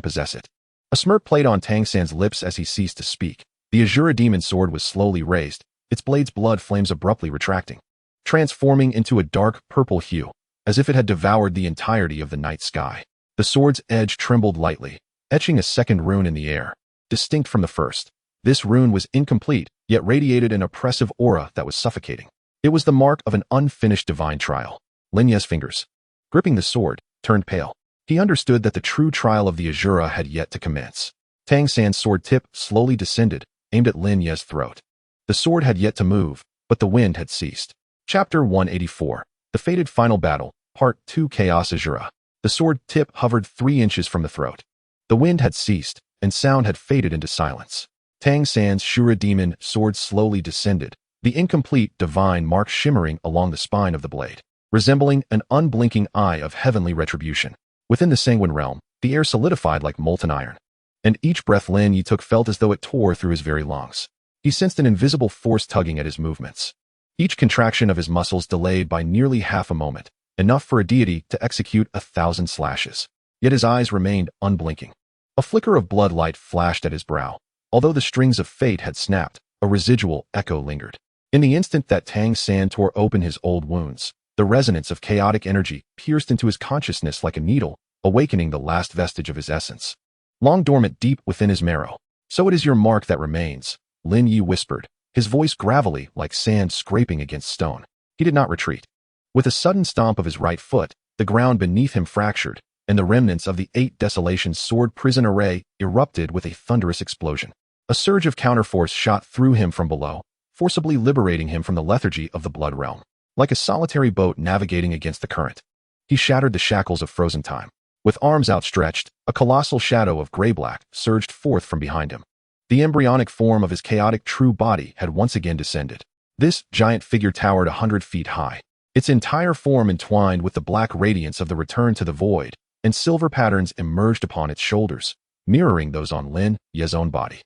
possess it? A smirk played on Tang San's lips as he ceased to speak. The Azura demon sword was slowly raised, its blade's blood flames abruptly retracting, transforming into a dark purple hue, as if it had devoured the entirety of the night sky. The sword's edge trembled lightly, etching a second rune in the air, distinct from the first. This rune was incomplete, yet radiated an oppressive aura that was suffocating. It was the mark of an unfinished divine trial. Lin Ye's fingers, gripping the sword, turned pale. He understood that the true trial of the Azura had yet to commence. Tang San's sword tip slowly descended, aimed at Lin Ye's throat. The sword had yet to move, but the wind had ceased. Chapter 184. The Fated Final Battle, Part 2. Chaos Azura. The sword tip hovered 3 inches from the throat. The wind had ceased, and sound had faded into silence. Tang San's Shura demon sword slowly descended, the incomplete divine mark shimmering along the spine of the blade, resembling an unblinking eye of heavenly retribution. Within the sanguine realm, the air solidified like molten iron, and each breath Lin Ye took felt as though it tore through his very lungs. He sensed an invisible force tugging at his movements. each contraction of his muscles delayed by nearly half a moment, enough for a deity to execute 1,000 slashes. Yet his eyes remained unblinking. A flicker of blood light flashed at his brow. Although the strings of fate had snapped, a residual echo lingered. In the instant that Tang San tore open his old wounds, the resonance of chaotic energy pierced into his consciousness like a needle, awakening the last vestige of his essence. Long dormant deep within his marrow. So it is your mark that remains, Lin Ye whispered, his voice gravelly like sand scraping against stone. He did not retreat. With a sudden stomp of his right foot, the ground beneath him fractured, and the remnants of the 8 Desolations sword prison array erupted with a thunderous explosion. A surge of counterforce shot through him from below, forcibly liberating him from the lethargy of the blood realm. Like a solitary boat navigating against the current, he shattered the shackles of frozen time. With arms outstretched, a colossal shadow of gray-black surged forth from behind him. The embryonic form of his chaotic true body had once again descended. This giant figure towered 100 feet high, its entire form entwined with the black radiance of the return to the void, and silver patterns emerged upon its shoulders, mirroring those on Lin Ye's own body.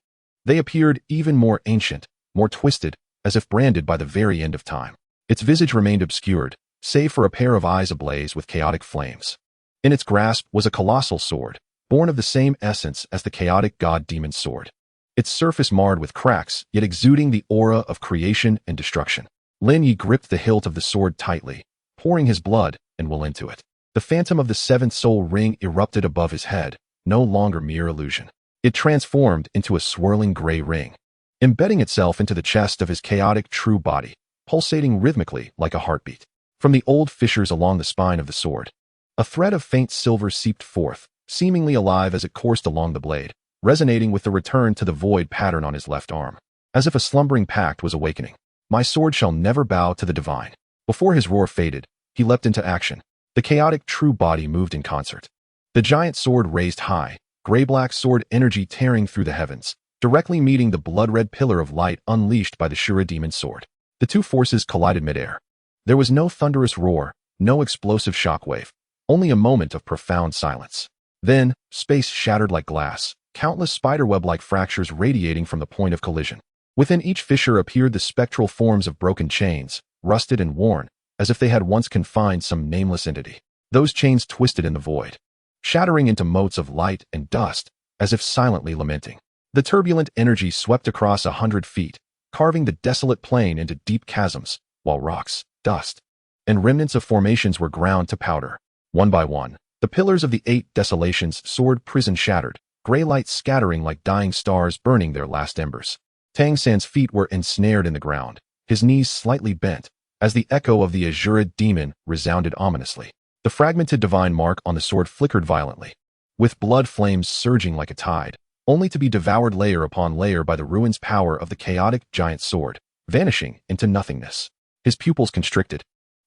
They appeared even more ancient, more twisted, as if branded by the very end of time. Its visage remained obscured, save for a pair of eyes ablaze with chaotic flames. In its grasp was a colossal sword, born of the same essence as the chaotic god-demon sword. Its surface marred with cracks, yet exuding the aura of creation and destruction. Lin Ye gripped the hilt of the sword tightly, pouring his blood and will into it. The phantom of the 7th soul ring erupted above his head, no longer mere illusion. It transformed into a swirling gray ring, embedding itself into the chest of his chaotic true body, pulsating rhythmically like a heartbeat. From the old fissures along the spine of the sword, a thread of faint silver seeped forth, seemingly alive as it coursed along the blade, resonating with the return to the void pattern on his left arm, as if a slumbering pact was awakening. My sword shall never bow to the divine. Before his roar faded, he leapt into action. The chaotic true body moved in concert. The giant sword raised high, gray-black sword energy tearing through the heavens, directly meeting the blood-red pillar of light unleashed by the Shura demon sword. The two forces collided midair. There was no thunderous roar, no explosive shockwave, only a moment of profound silence. Then, space shattered like glass, countless spiderweb-like fractures radiating from the point of collision. Within each fissure appeared the spectral forms of broken chains, rusted and worn, as if they had once confined some nameless entity. Those chains twisted in the void, shattering into motes of light and dust, as if silently lamenting. The turbulent energy swept across 100 feet, carving the desolate plain into deep chasms, while rocks, dust, and remnants of formations were ground to powder. One by one, the pillars of the 8 Desolations sword prison shattered, gray light scattering like dying stars burning their last embers. Tang San's feet were ensnared in the ground, his knees slightly bent, as the echo of the Azure demon resounded ominously. The fragmented divine mark on the sword flickered violently, with blood flames surging like a tide, only to be devoured layer upon layer by the ruin's power of the chaotic giant sword, vanishing into nothingness. His pupils constricted,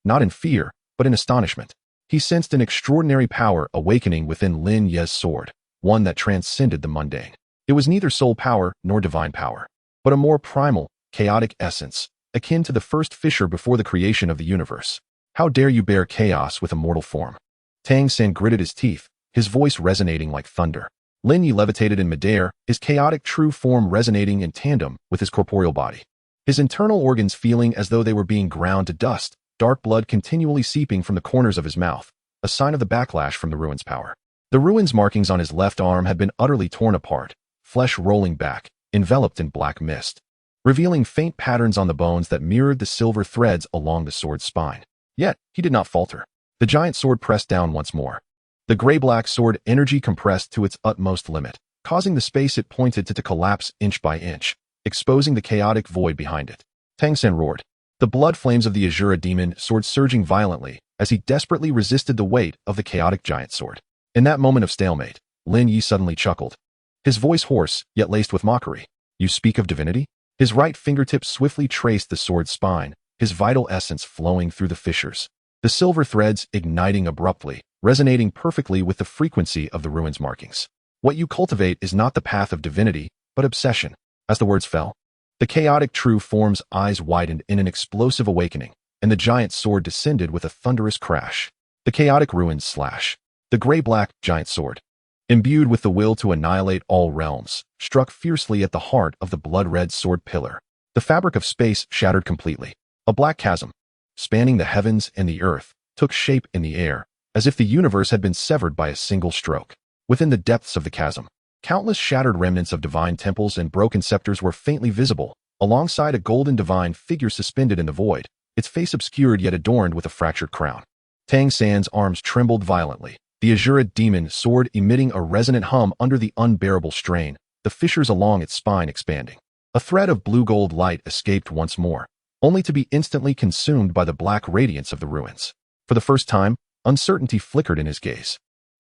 not in fear, but in astonishment. He sensed an extraordinary power awakening within Lin Ye's sword, one that transcended the mundane. It was neither soul power nor divine power, but a more primal, chaotic essence, akin to the first fissure before the creation of the universe. How dare you bear chaos with a mortal form? Tang San gritted his teeth, his voice resonating like thunder. Lin Ye levitated in midair, his chaotic true form resonating in tandem with his corporeal body. His internal organs feeling as though they were being ground to dust, dark blood continually seeping from the corners of his mouth, a sign of the backlash from the ruin's power. The ruin's markings on his left arm had been utterly torn apart, flesh rolling back, enveloped in black mist, revealing faint patterns on the bones that mirrored the silver threads along the sword's spine. Yet, he did not falter. The giant sword pressed down once more. The gray-black sword energy compressed to its utmost limit, causing the space it pointed to collapse inch by inch, exposing the chaotic void behind it. Tang San roared, the blood flames of the Azure demon sword surging violently as he desperately resisted the weight of the chaotic giant sword. In that moment of stalemate, Lin Ye suddenly chuckled, his voice hoarse yet laced with mockery. You speak of divinity? His right fingertip swiftly traced the sword's spine, his vital essence flowing through the fissures, the silver threads igniting abruptly, resonating perfectly with the frequency of the ruin's markings. What you cultivate is not the path of divinity, but obsession. As the words fell, the chaotic true form's eyes widened in an explosive awakening, and the giant sword descended with a thunderous crash. The chaotic ruins slash. The gray-black giant sword, imbued with the will to annihilate all realms, struck fiercely at the heart of the blood-red sword pillar. The fabric of space shattered completely. A black chasm, spanning the heavens and the earth, took shape in the air, as if the universe had been severed by a single stroke. Within the depths of the chasm, countless shattered remnants of divine temples and broken scepters were faintly visible, alongside a golden divine figure suspended in the void, its face obscured yet adorned with a fractured crown. Tang San's arms trembled violently, the azure demon sword emitting a resonant hum under the unbearable strain, the fissures along its spine expanding. A thread of blue-gold light escaped once more, only to be instantly consumed by the black radiance of the ruins. For the first time, uncertainty flickered in his gaze.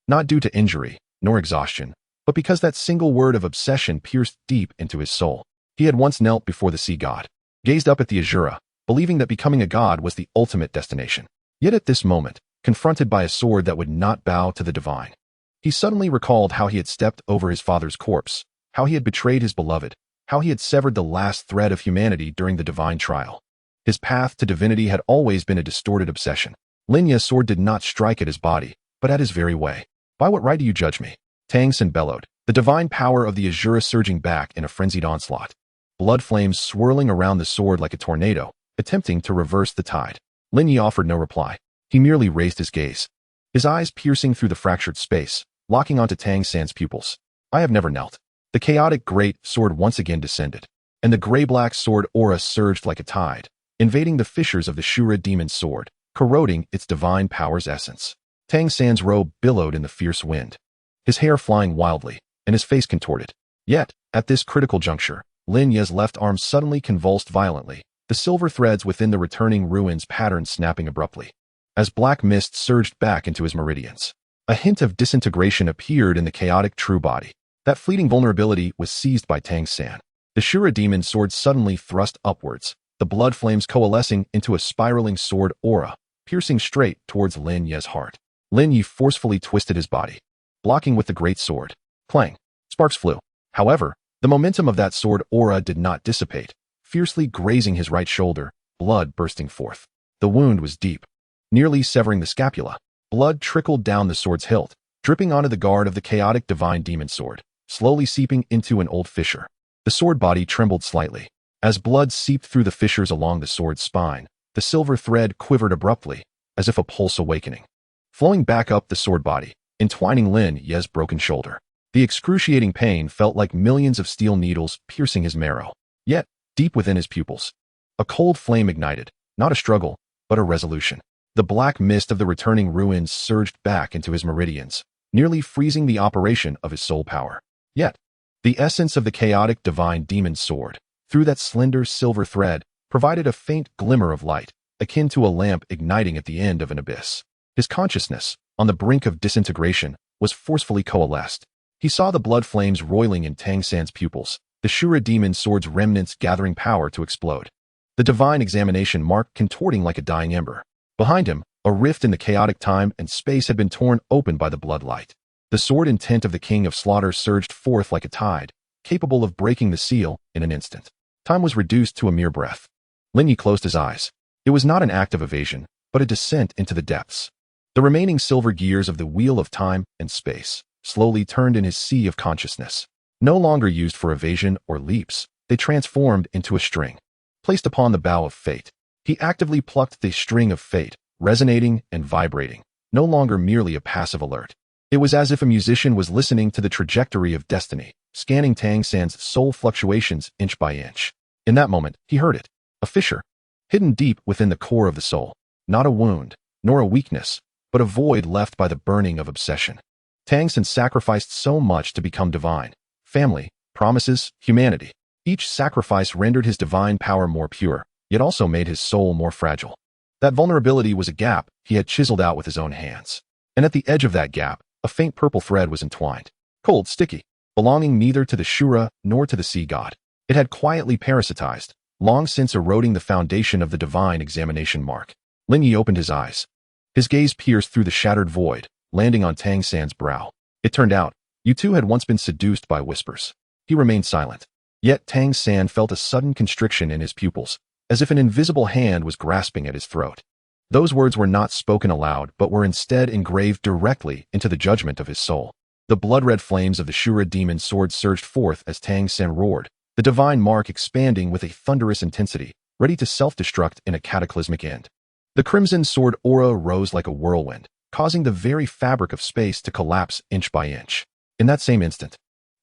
Not due to injury, nor exhaustion, but because that single word of obsession pierced deep into his soul. He had once knelt before the sea god, gazed up at the azura, believing that becoming a god was the ultimate destination. Yet at this moment, confronted by a sword that would not bow to the divine, he suddenly recalled how he had stepped over his father's corpse, how he had betrayed his beloved, how he had severed the last thread of humanity during the divine trial. His path to divinity had always been a distorted obsession. Lin Ye's sword did not strike at his body, but at his very way. By what right do you judge me? Tang San bellowed, the divine power of the azura surging back in a frenzied onslaught. Blood flames swirling around the sword like a tornado, attempting to reverse the tide. Lin Ye offered no reply. He merely raised his gaze, his eyes piercing through the fractured space, locking onto Tang San's pupils. I have never knelt. The chaotic great sword once again descended, and the gray-black sword aura surged like a tide, invading the fissures of the Shura demon's sword, corroding its divine power's essence. Tang San's robe billowed in the fierce wind, his hair flying wildly, and his face contorted. Yet, at this critical juncture, Lin Ye's left arm suddenly convulsed violently, the silver threads within the returning ruins pattern snapping abruptly. As black mist surged back into his meridians, a hint of disintegration appeared in the chaotic true body. That fleeting vulnerability was seized by Tang San. The Shura demon's sword suddenly thrust upwards, the blood flames coalescing into a spiraling sword aura, piercing straight towards Lin Ye's heart. Lin Ye forcefully twisted his body, blocking with the great sword. Clang! Sparks flew. However, the momentum of that sword aura did not dissipate, fiercely grazing his right shoulder, blood bursting forth. The wound was deep, nearly severing the scapula. Blood trickled down the sword's hilt, dripping onto the guard of the chaotic divine demon sword, slowly seeping into an old fissure. The sword body trembled slightly. As blood seeped through the fissures along the sword's spine, the silver thread quivered abruptly, as if a pulse awakening, flowing back up the sword body, entwining Lin Ye's broken shoulder. The excruciating pain felt like millions of steel needles piercing his marrow. Yet, deep within his pupils, a cold flame ignited, not a struggle, but a resolution. The black mist of the returning ruins surged back into his meridians, nearly freezing the operation of his soul power. Yet, the essence of the chaotic divine demon sword, through that slender silver thread, provided a faint glimmer of light, akin to a lamp igniting at the end of an abyss. His consciousness, on the brink of disintegration, was forcefully coalesced. He saw the blood flames roiling in Tang San's pupils, the Shura demon sword's remnants gathering power to explode. The divine examination mark contorting like a dying ember. Behind him, a rift in the chaotic time and space had been torn open by the bloodlight. The sword intent of the King of Slaughter surged forth like a tide, capable of breaking the seal in an instant. Time was reduced to a mere breath. Lin Ye closed his eyes. It was not an act of evasion, but a descent into the depths. The remaining silver gears of the wheel of time and space slowly turned in his sea of consciousness. No longer used for evasion or leaps, they transformed into a string, placed upon the bow of fate. He actively plucked the string of fate, resonating and vibrating, no longer merely a passive alert. It was as if a musician was listening to the trajectory of destiny, scanning Tang San's soul fluctuations inch by inch. In that moment, he heard it. A fissure, hidden deep within the core of the soul. Not a wound, nor a weakness, but a void left by the burning of obsession. Tang San sacrificed so much to become divine. Family, promises, humanity. Each sacrifice rendered his divine power more pure, yet also made his soul more fragile. That vulnerability was a gap he had chiseled out with his own hands. And at the edge of that gap, a faint purple thread was entwined. Cold, sticky, belonging neither to the Shura nor to the sea god. It had quietly parasitized, long since eroding the foundation of the divine examination mark. Lin Ye opened his eyes. His gaze pierced through the shattered void, landing on Tang San's brow. It turned out, you two had once been seduced by whispers. He remained silent. Yet Tang San felt a sudden constriction in his pupils, as if an invisible hand was grasping at his throat. Those words were not spoken aloud, but were instead engraved directly into the judgment of his soul. The blood-red flames of the Shura demon's sword surged forth as Tang San roared, the divine mark expanding with a thunderous intensity, ready to self-destruct in a cataclysmic end. The crimson sword aura rose like a whirlwind, causing the very fabric of space to collapse inch by inch. In that same instant,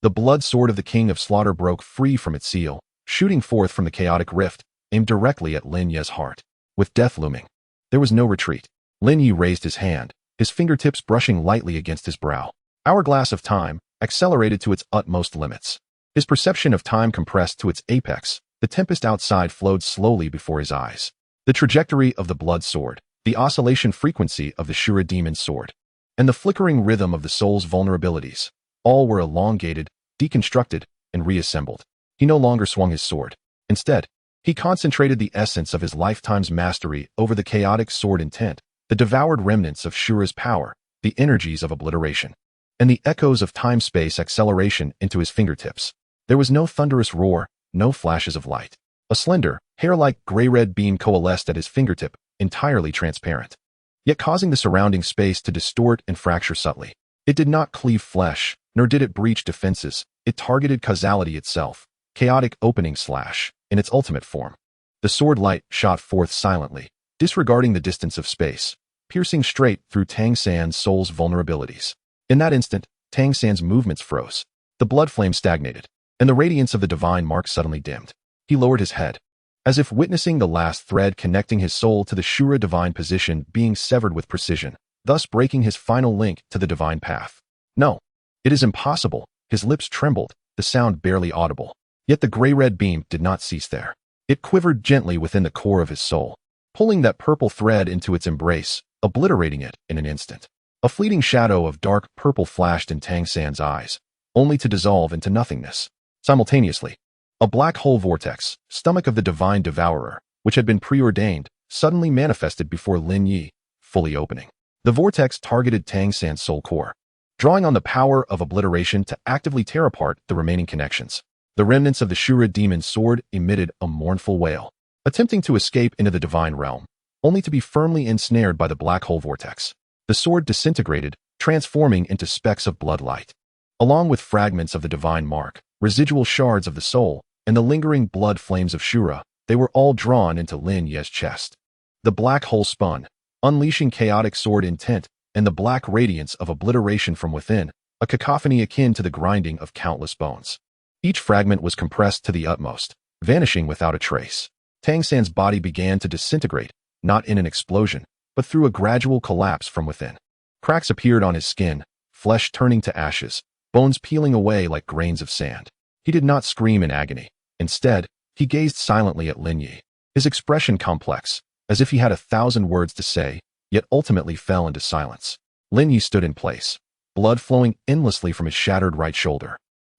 the blood sword of the King of Slaughter broke free from its seal, shooting forth from the chaotic rift, aimed directly at Lin Ye's heart. With death looming, there was no retreat. Lin Ye raised his hand, his fingertips brushing lightly against his brow. Hourglass of time accelerated to its utmost limits. His perception of time compressed to its apex. The tempest outside flowed slowly before his eyes. The trajectory of the blood sword, the oscillation frequency of the Shura demon's sword, and the flickering rhythm of the soul's vulnerabilities, all were elongated, deconstructed, and reassembled. He no longer swung his sword. Instead, he concentrated the essence of his lifetime's mastery over the chaotic sword intent, the devoured remnants of Shura's power, the energies of obliteration, and the echoes of time-space acceleration into his fingertips. There was no thunderous roar, no flashes of light. A slender, hair-like gray-red beam coalesced at his fingertip, entirely transparent, yet causing the surrounding space to distort and fracture subtly. It did not cleave flesh, nor did it breach defenses. It targeted causality itself, chaotic opening slash, in its ultimate form. The sword light shot forth silently, disregarding the distance of space, piercing straight through Tang San's soul's vulnerabilities. In that instant, Tang San's movements froze. The blood flame stagnated, and the radiance of the divine mark suddenly dimmed. He lowered his head, as if witnessing the last thread connecting his soul to the Shura divine position being severed with precision, thus breaking his final link to the divine path. No, it is impossible. His lips trembled, the sound barely audible. Yet the gray-red beam did not cease there. It quivered gently within the core of his soul, pulling that purple thread into its embrace, obliterating it in an instant. A fleeting shadow of dark purple flashed in Tang San's eyes, only to dissolve into nothingness. Simultaneously, a black hole vortex, stomach of the divine devourer, which had been preordained, suddenly manifested before Lin Ye, fully opening. The vortex targeted Tang San's soul core, drawing on the power of obliteration to actively tear apart the remaining connections. The remnants of the Shura demon's sword emitted a mournful wail, attempting to escape into the divine realm, only to be firmly ensnared by the black hole vortex. The sword disintegrated, transforming into specks of blood light. Along with fragments of the divine mark, residual shards of the soul, and the lingering blood flames of Shura, they were all drawn into Lin Ye's chest. The black hole spun, unleashing chaotic sword intent and the black radiance of obliteration from within, a cacophony akin to the grinding of countless bones. Each fragment was compressed to the utmost, vanishing without a trace. Tang San's body began to disintegrate, not in an explosion, but through a gradual collapse from within. Cracks appeared on his skin, flesh turning to ashes, bones peeling away like grains of sand. He did not scream in agony. Instead, he gazed silently at Lin Ye, his expression complex, as if he had 1,000 words to say, yet ultimately fell into silence. Lin Ye stood in place, blood flowing endlessly from his shattered right shoulder.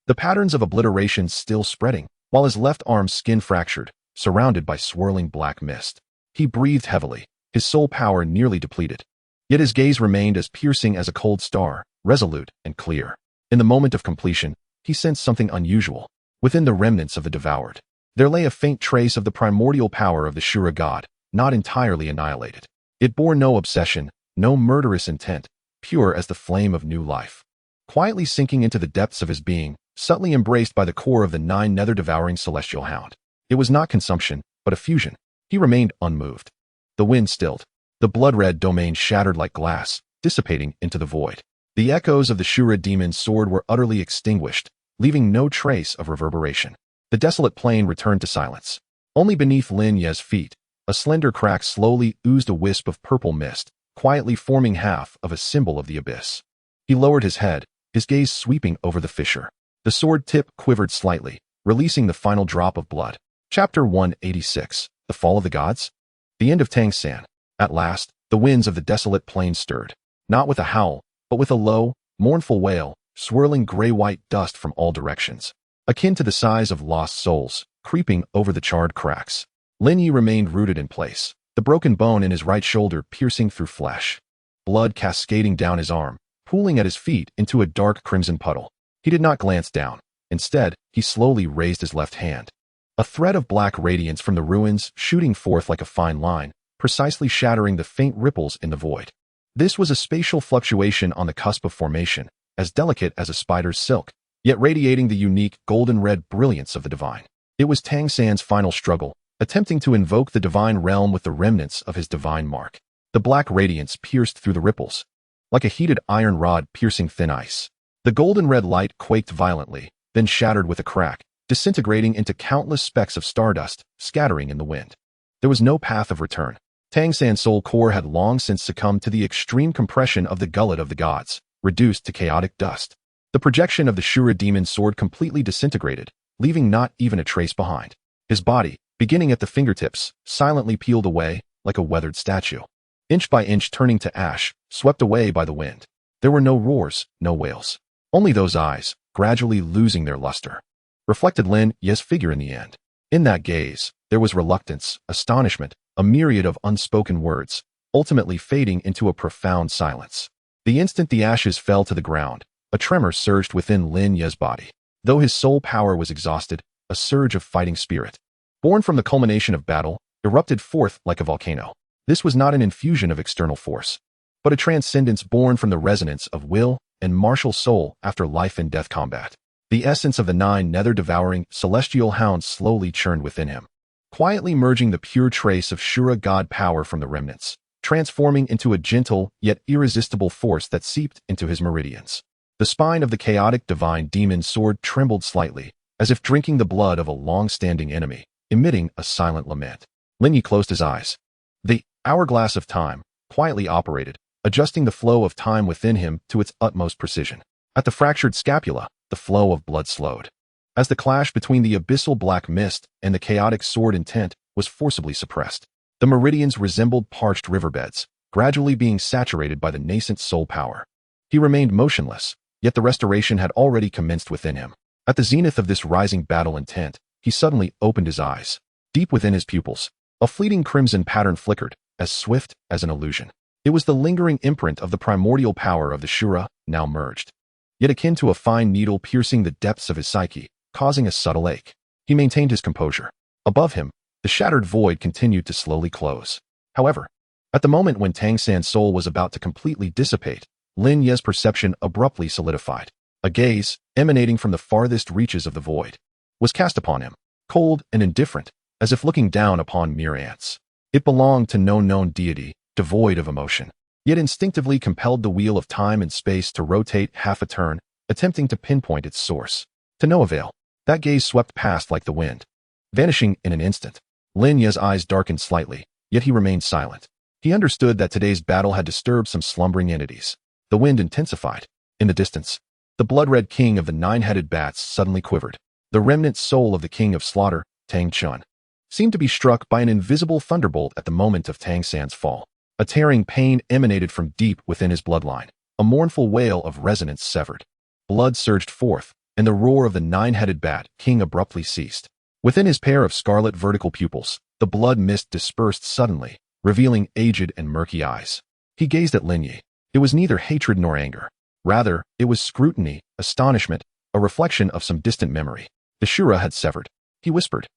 The patterns of obliteration still spreading, while his left arm's skin fractured, surrounded by swirling black mist. He breathed heavily, his soul power nearly depleted. Yet his gaze remained as piercing as a cold star, resolute and clear. In the moment of completion, he sensed something unusual. Within the remnants of the devoured, there lay a faint trace of the primordial power of the Shura god, not entirely annihilated. It bore no obsession, no murderous intent, pure as the flame of new life. Quietly sinking into the depths of his being, subtly embraced by the core of the Nine Nether devouring celestial hound. It was not consumption, but a fusion. He remained unmoved. The wind stilled. The blood-red domain shattered like glass, dissipating into the void. The echoes of the Shura demon's sword were utterly extinguished, leaving no trace of reverberation. The desolate plain returned to silence. Only beneath Lin Ye's feet, a slender crack slowly oozed a wisp of purple mist, quietly forming half of a symbol of the abyss. He lowered his head, his gaze sweeping over the fissure. The sword tip quivered slightly, releasing the final drop of blood. Chapter 186, The Fall of the Gods? The end of Tang San. At last, the winds of the desolate plain stirred, not with a howl, but with a low, mournful wail, swirling gray-white dust from all directions, akin to the sighs of lost souls, creeping over the charred cracks. Lin Ye remained rooted in place, the broken bone in his right shoulder piercing through flesh, blood cascading down his arm, pooling at his feet into a dark crimson puddle. He did not glance down. Instead, he slowly raised his left hand. A thread of black radiance from the ruins shooting forth like a fine line, precisely shattering the faint ripples in the void. This was a spatial fluctuation on the cusp of formation, as delicate as a spider's silk, yet radiating the unique golden-red brilliance of the divine. It was Tang San's final struggle, attempting to invoke the divine realm with the remnants of his divine mark. The black radiance pierced through the ripples, like a heated iron rod piercing thin ice. The golden-red light quaked violently, then shattered with a crack, disintegrating into countless specks of stardust, scattering in the wind. There was no path of return. Tang San's soul core had long since succumbed to the extreme compression of the gullet of the gods, reduced to chaotic dust. The projection of the Shura demon's sword completely disintegrated, leaving not even a trace behind. His body, beginning at the fingertips, silently peeled away like a weathered statue, inch by inch turning to ash, swept away by the wind. There were no roars, no wails. Only those eyes, gradually losing their luster, reflected Lin Ye's figure in the end. In that gaze, there was reluctance, astonishment, a myriad of unspoken words, ultimately fading into a profound silence. The instant the ashes fell to the ground, a tremor surged within Lin Ye's body. Though his soul power was exhausted, a surge of fighting spirit, born from the culmination of battle, erupted forth like a volcano. This was not an infusion of external force, but a transcendence born from the resonance of will and martial soul after life and death combat. The essence of the Nine Nether devouring celestial hounds slowly churned within him, quietly merging the pure trace of Shura god power from the remnants, transforming into a gentle yet irresistible force that seeped into his meridians. The spine of the chaotic divine demon's sword trembled slightly, as if drinking the blood of a long-standing enemy, emitting a silent lament. Lin Ye closed his eyes. The hourglass of time quietly operated, adjusting the flow of time within him to its utmost precision. At the fractured scapula, the flow of blood slowed, as the clash between the abyssal black mist and the chaotic sword intent was forcibly suppressed. The meridians resembled parched riverbeds, gradually being saturated by the nascent soul power. He remained motionless, yet the restoration had already commenced within him. At the zenith of this rising battle intent, he suddenly opened his eyes. Deep within his pupils, a fleeting crimson pattern flickered, as swift as an illusion. It was the lingering imprint of the primordial power of the Shura, now merged, yet akin to a fine needle piercing the depths of his psyche, causing a subtle ache. He maintained his composure. Above him, the shattered void continued to slowly close. However, at the moment when Tang San's soul was about to completely dissipate, Lin Ye's perception abruptly solidified. A gaze, emanating from the farthest reaches of the void, was cast upon him, cold and indifferent, as if looking down upon mere ants. It belonged to no known deity, devoid of emotion, yet instinctively compelled the wheel of time and space to rotate half a turn, attempting to pinpoint its source. To no avail. That gaze swept past like the wind, vanishing in an instant. Lin Ye's eyes darkened slightly, yet he remained silent. He understood that today's battle had disturbed some slumbering entities. The wind intensified. In the distance, the blood-red king of the nine-headed bats suddenly quivered. The remnant soul of the king of slaughter, Tang Chun, seemed to be struck by an invisible thunderbolt at the moment of Tang San's fall. A tearing pain emanated from deep within his bloodline. A mournful wail of resonance severed. Blood surged forth, and the roar of the nine-headed bat king abruptly ceased. Within his pair of scarlet vertical pupils, the blood mist dispersed suddenly, revealing aged and murky eyes. He gazed at Lin Ye. It was neither hatred nor anger. Rather, it was scrutiny, astonishment, a reflection of some distant memory. The Shura had severed. He whispered,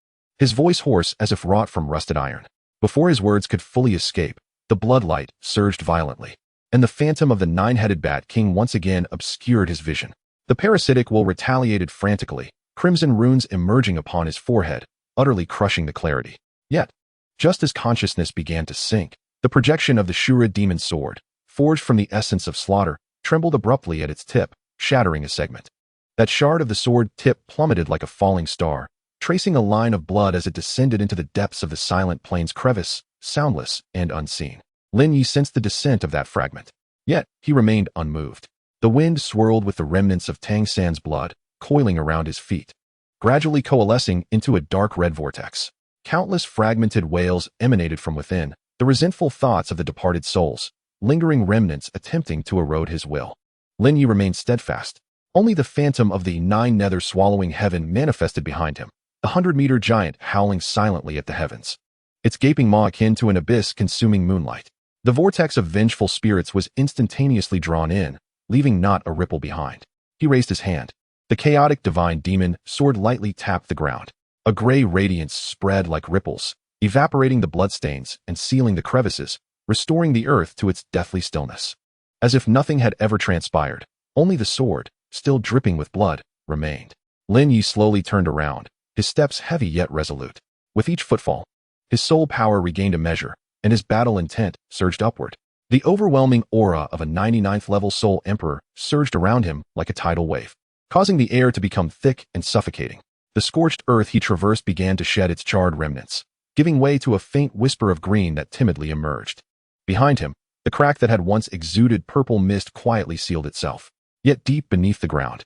his voice hoarse as if wrought from rusted iron. Before his words could fully escape, the bloodlight surged violently, and the phantom of the nine-headed bat king once again obscured his vision. The parasitic will retaliated frantically, crimson runes emerging upon his forehead, utterly crushing the clarity. Yet, just as consciousness began to sink, the projection of the Shura demon sword, forged from the essence of slaughter, trembled abruptly at its tip, shattering a segment. That shard of the sword tip plummeted like a falling star, tracing a line of blood as it descended into the depths of the silent plain's crevice, soundless and unseen. Lin Ye sensed the descent of that fragment. Yet, he remained unmoved. The wind swirled with the remnants of Tang San's blood, coiling around his feet, gradually coalescing into a dark red vortex. Countless fragmented wails emanated from within, the resentful thoughts of the departed souls, lingering remnants attempting to erode his will. Lin Ye remained steadfast. Only the phantom of the Nine Nether swallowing heaven manifested behind him, the 100-meter giant howling silently at the heavens, its gaping maw akin to an abyss consuming moonlight. The vortex of vengeful spirits was instantaneously drawn in, leaving not a ripple behind. He raised his hand. The chaotic divine demon sword lightly tapped the ground. A gray radiance spread like ripples, evaporating the bloodstains and sealing the crevices, restoring the earth to its deathly stillness. As if nothing had ever transpired, only the sword, still dripping with blood, remained. Lin Ye slowly turned around, his steps heavy yet resolute. With each footfall, His soul power regained a measure, and his battle intent surged upward. The overwhelming aura of a 99th level soul emperor surged around him like a tidal wave, causing the air to become thick and suffocating. The scorched earth he traversed began to shed its charred remnants, giving way to a faint whisper of green that timidly emerged. Behind him, the crack that had once exuded purple mist quietly sealed itself. Yet deep beneath the ground,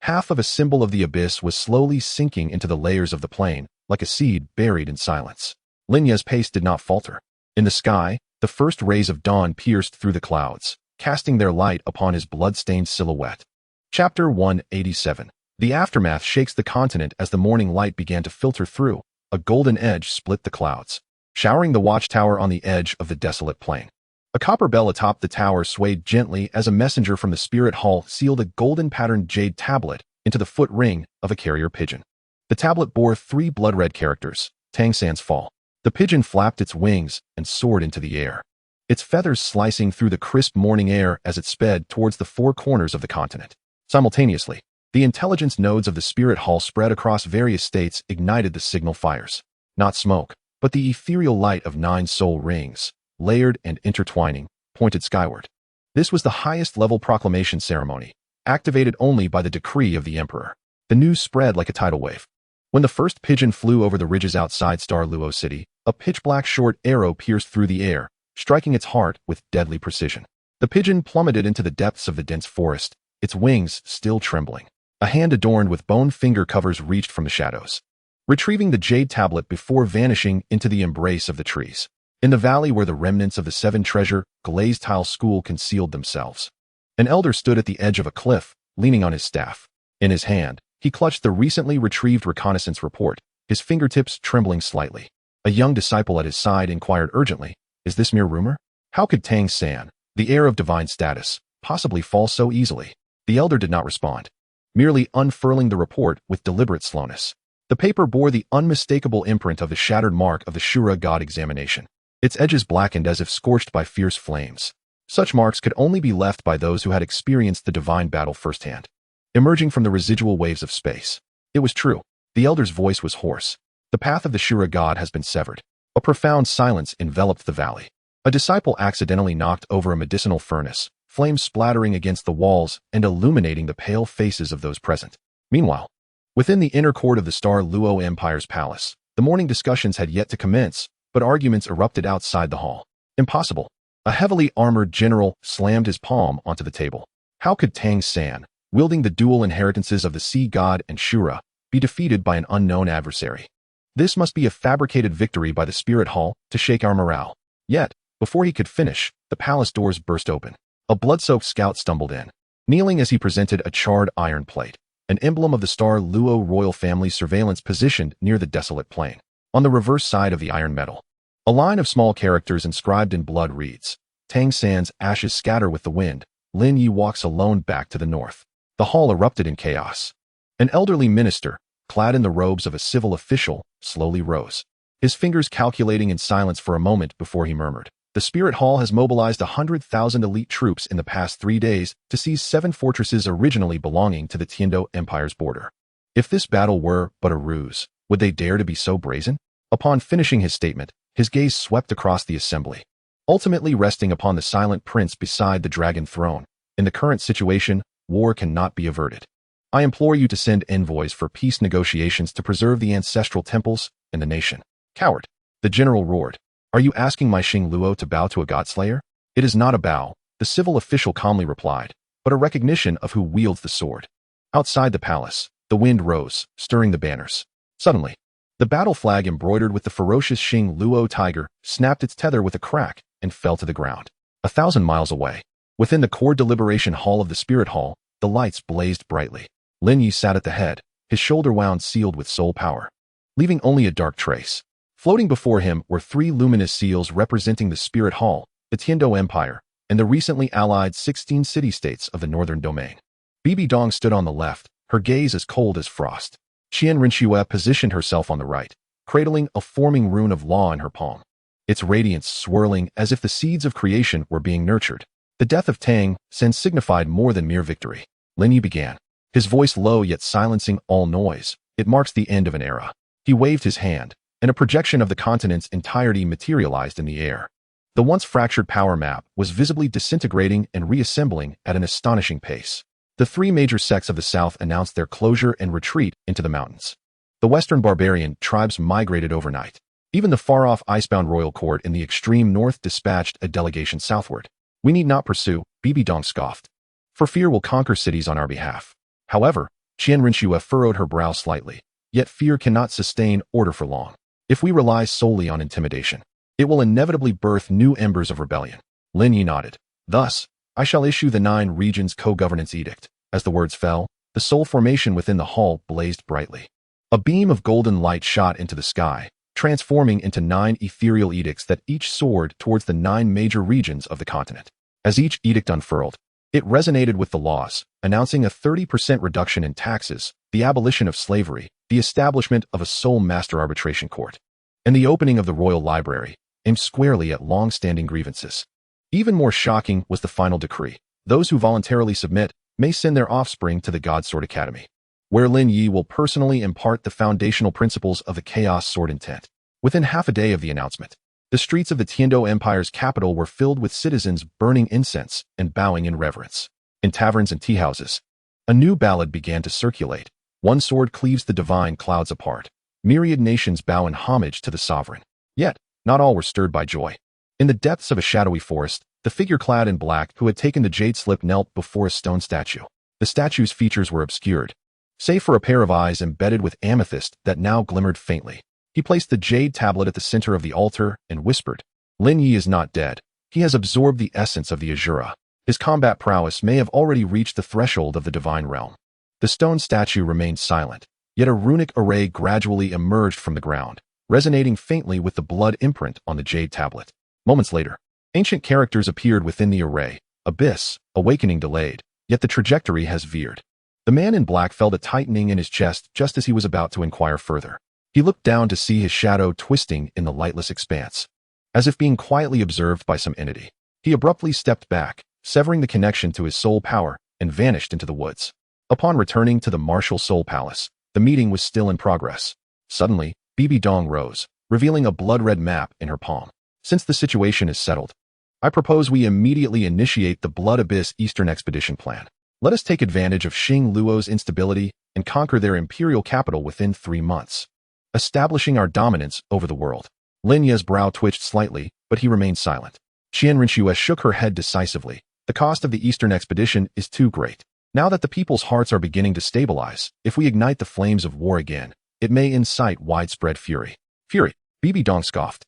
half of a symbol of the abyss was slowly sinking into the layers of the plain, like a seed buried in silence. Lin Ye's pace did not falter. In the sky, the first rays of dawn pierced through the clouds, casting their light upon his blood-stained silhouette. Chapter 187. The aftermath shakes the continent as the morning light began to filter through. A golden edge split the clouds, showering the watchtower on the edge of the desolate plain. A copper bell atop the tower swayed gently as a messenger from the spirit hall sealed a golden-patterned jade tablet into the foot ring of a carrier pigeon. The tablet bore 3 blood-red characters: Tang San's fall. The pigeon flapped its wings and soared into the air, its feathers slicing through the crisp morning air as it sped towards the 4 corners of the continent. Simultaneously, the intelligence nodes of the spirit hall spread across various states ignited the signal fires. Not smoke, but the ethereal light of 9 soul rings, layered and intertwining, pointed skyward. This was the highest-level proclamation ceremony, activated only by the decree of the emperor. The news spread like a tidal wave. When the first pigeon flew over the ridges outside Douluo City, a pitch-black short arrow pierced through the air, striking its heart with deadly precision. The pigeon plummeted into the depths of the dense forest, its wings still trembling. A hand adorned with bone finger covers reached from the shadows, retrieving the jade tablet before vanishing into the embrace of the trees. In the valley where the remnants of the 7 treasure glazed tile school concealed themselves, an elder stood at the edge of a cliff, leaning on his staff. In his hand, he clutched the recently retrieved reconnaissance report, his fingertips trembling slightly. A young disciple at his side inquired urgently, "Is this mere rumor? How could Tang San, the heir of divine status, possibly fall so easily?" The elder did not respond, merely unfurling the report with deliberate slowness. The paper bore the unmistakable imprint of the shattered mark of the Shura god examination, its edges blackened as if scorched by fierce flames. Such marks could only be left by those who had experienced the divine battle firsthand, emerging from the residual waves of space. It was true. The elder's voice was hoarse. The path of the Shura god has been severed. A profound silence enveloped the valley. A disciple accidentally knocked over a medicinal furnace, flames splattering against the walls and illuminating the pale faces of those present. Meanwhile, within the inner court of the Star Luo Empire's palace, the morning discussions had yet to commence, but arguments erupted outside the hall. Impossible. A heavily armored general slammed his palm onto the table. How could Tang San, wielding the dual inheritances of the sea god and Shura, be defeated by an unknown adversary? This must be a fabricated victory by the spirit hall to shake our morale. Yet, before he could finish, the palace doors burst open. A blood-soaked scout stumbled in, kneeling as he presented a charred iron plate, an emblem of the Star Luo royal family's surveillance positioned near the desolate plain. On the reverse side of the iron metal, a line of small characters inscribed in blood reads, "Tang San's ashes scatter with the wind. Lin Ye walks alone back to the north." The hall erupted in chaos. An elderly minister, clad in the robes of a civil official, slowly rose, his fingers calculating in silence for a moment before he murmured, "The Spirit Hall has mobilized 100,000 elite troops in the past 3 days to seize 7 fortresses originally belonging to the Tiando Empire's border. If this battle were but a ruse, would they dare to be so brazen?" Upon finishing his statement, his gaze swept across the assembly, ultimately resting upon the silent prince beside the dragon throne. "In the current situation, war cannot be averted. I implore you to send envoys for peace negotiations to preserve the ancestral temples and the nation." "Coward!" the general roared. "Are you asking my Xing Luo to bow to a godslayer?" "It is not a bow," the civil official calmly replied, "but a recognition of who wields the sword." Outside the palace, the wind rose, stirring the banners. Suddenly, the battle flag embroidered with the ferocious Xing Luo tiger snapped its tether with a crack and fell to the ground. 1,000 miles away, within the core deliberation hall of the spirit hall, the lights blazed brightly. Lin Ye sat at the head, his shoulder wound sealed with soul power, leaving only a dark trace. Floating before him were 3 luminous seals representing the spirit hall, the Tiando Empire, and the recently allied 16 city-states of the northern domain. Bibi Dong stood on the left, her gaze as cold as frost. Qian Renxue positioned herself on the right, cradling a forming rune of law in her palm, its radiance swirling as if the seeds of creation were being nurtured. The death of Tang San signified more than mere victory. Lin Ye began, his voice low yet silencing all noise. "It marks the end of an era." He waved his hand, and a projection of the continent's entirety materialized in the air. The once fractured power map was visibly disintegrating and reassembling at an astonishing pace. The three major sects of the south announced their closure and retreat into the mountains. The western barbarian tribes migrated overnight. Even the far-off icebound royal court in the extreme north dispatched a delegation southward. We need not pursue, Bibi Dong scoffed. For fear will conquer cities on our behalf. However, Qian Renxue furrowed her brow slightly. Yet fear cannot sustain order for long. If we rely solely on intimidation, it will inevitably birth new embers of rebellion. Lin Ye nodded. Thus, I shall issue the 9 regions co-governance edict. As the words fell, the soul formation within the hall blazed brightly. A beam of golden light shot into the sky, transforming into 9 ethereal edicts that each soared towards the 9 major regions of the continent. As each edict unfurled, it resonated with the laws, announcing a 30% reduction in taxes, the abolition of slavery, the establishment of a sole master arbitration court, and the opening of the royal library, aimed squarely at long-standing grievances. Even more shocking was the final decree. Those who voluntarily submit may send their offspring to the God Sword Academy, where Lin Ye will personally impart the foundational principles of the Chaos Sword intent. Within half a day of the announcement, the streets of the Tiando Empire's capital were filled with citizens burning incense and bowing in reverence. In taverns and teahouses, a new ballad began to circulate. One sword cleaves the divine clouds apart. Myriad nations bow in homage to the sovereign. Yet, not all were stirred by joy. In the depths of a shadowy forest, the figure clad in black who had taken the jade slip knelt before a stone statue. The statue's features were obscured, save for a pair of eyes embedded with amethyst that now glimmered faintly. He placed the jade tablet at the center of the altar and whispered, Lin Ye is not dead. He has absorbed the essence of the Azura. His combat prowess may have already reached the threshold of the divine realm. The stone statue remained silent, yet a runic array gradually emerged from the ground, resonating faintly with the blood imprint on the jade tablet. Moments later, ancient characters appeared within the array. Abyss, awakening delayed, yet the trajectory has veered. The man in black felt a tightening in his chest just as he was about to inquire further. He looked down to see his shadow twisting in the lightless expanse, as if being quietly observed by some entity. He abruptly stepped back, severing the connection to his soul power, and vanished into the woods. Upon returning to the martial soul palace, the meeting was still in progress. Suddenly, Bibi Dong rose, revealing a blood-red map in her palm. Since the situation is settled, I propose we immediately initiate the Blood Abyss Eastern Expedition plan. Let us take advantage of Xing Luo's instability and conquer their imperial capital within 3 months, establishing our dominance over the world. Lin Ye's brow twitched slightly, but he remained silent. Qian Renxue shook her head decisively. The cost of the Eastern Expedition is too great. Now that the people's hearts are beginning to stabilize, if we ignite the flames of war again, it may incite widespread fury. Fury, Bibi Dong scoffed.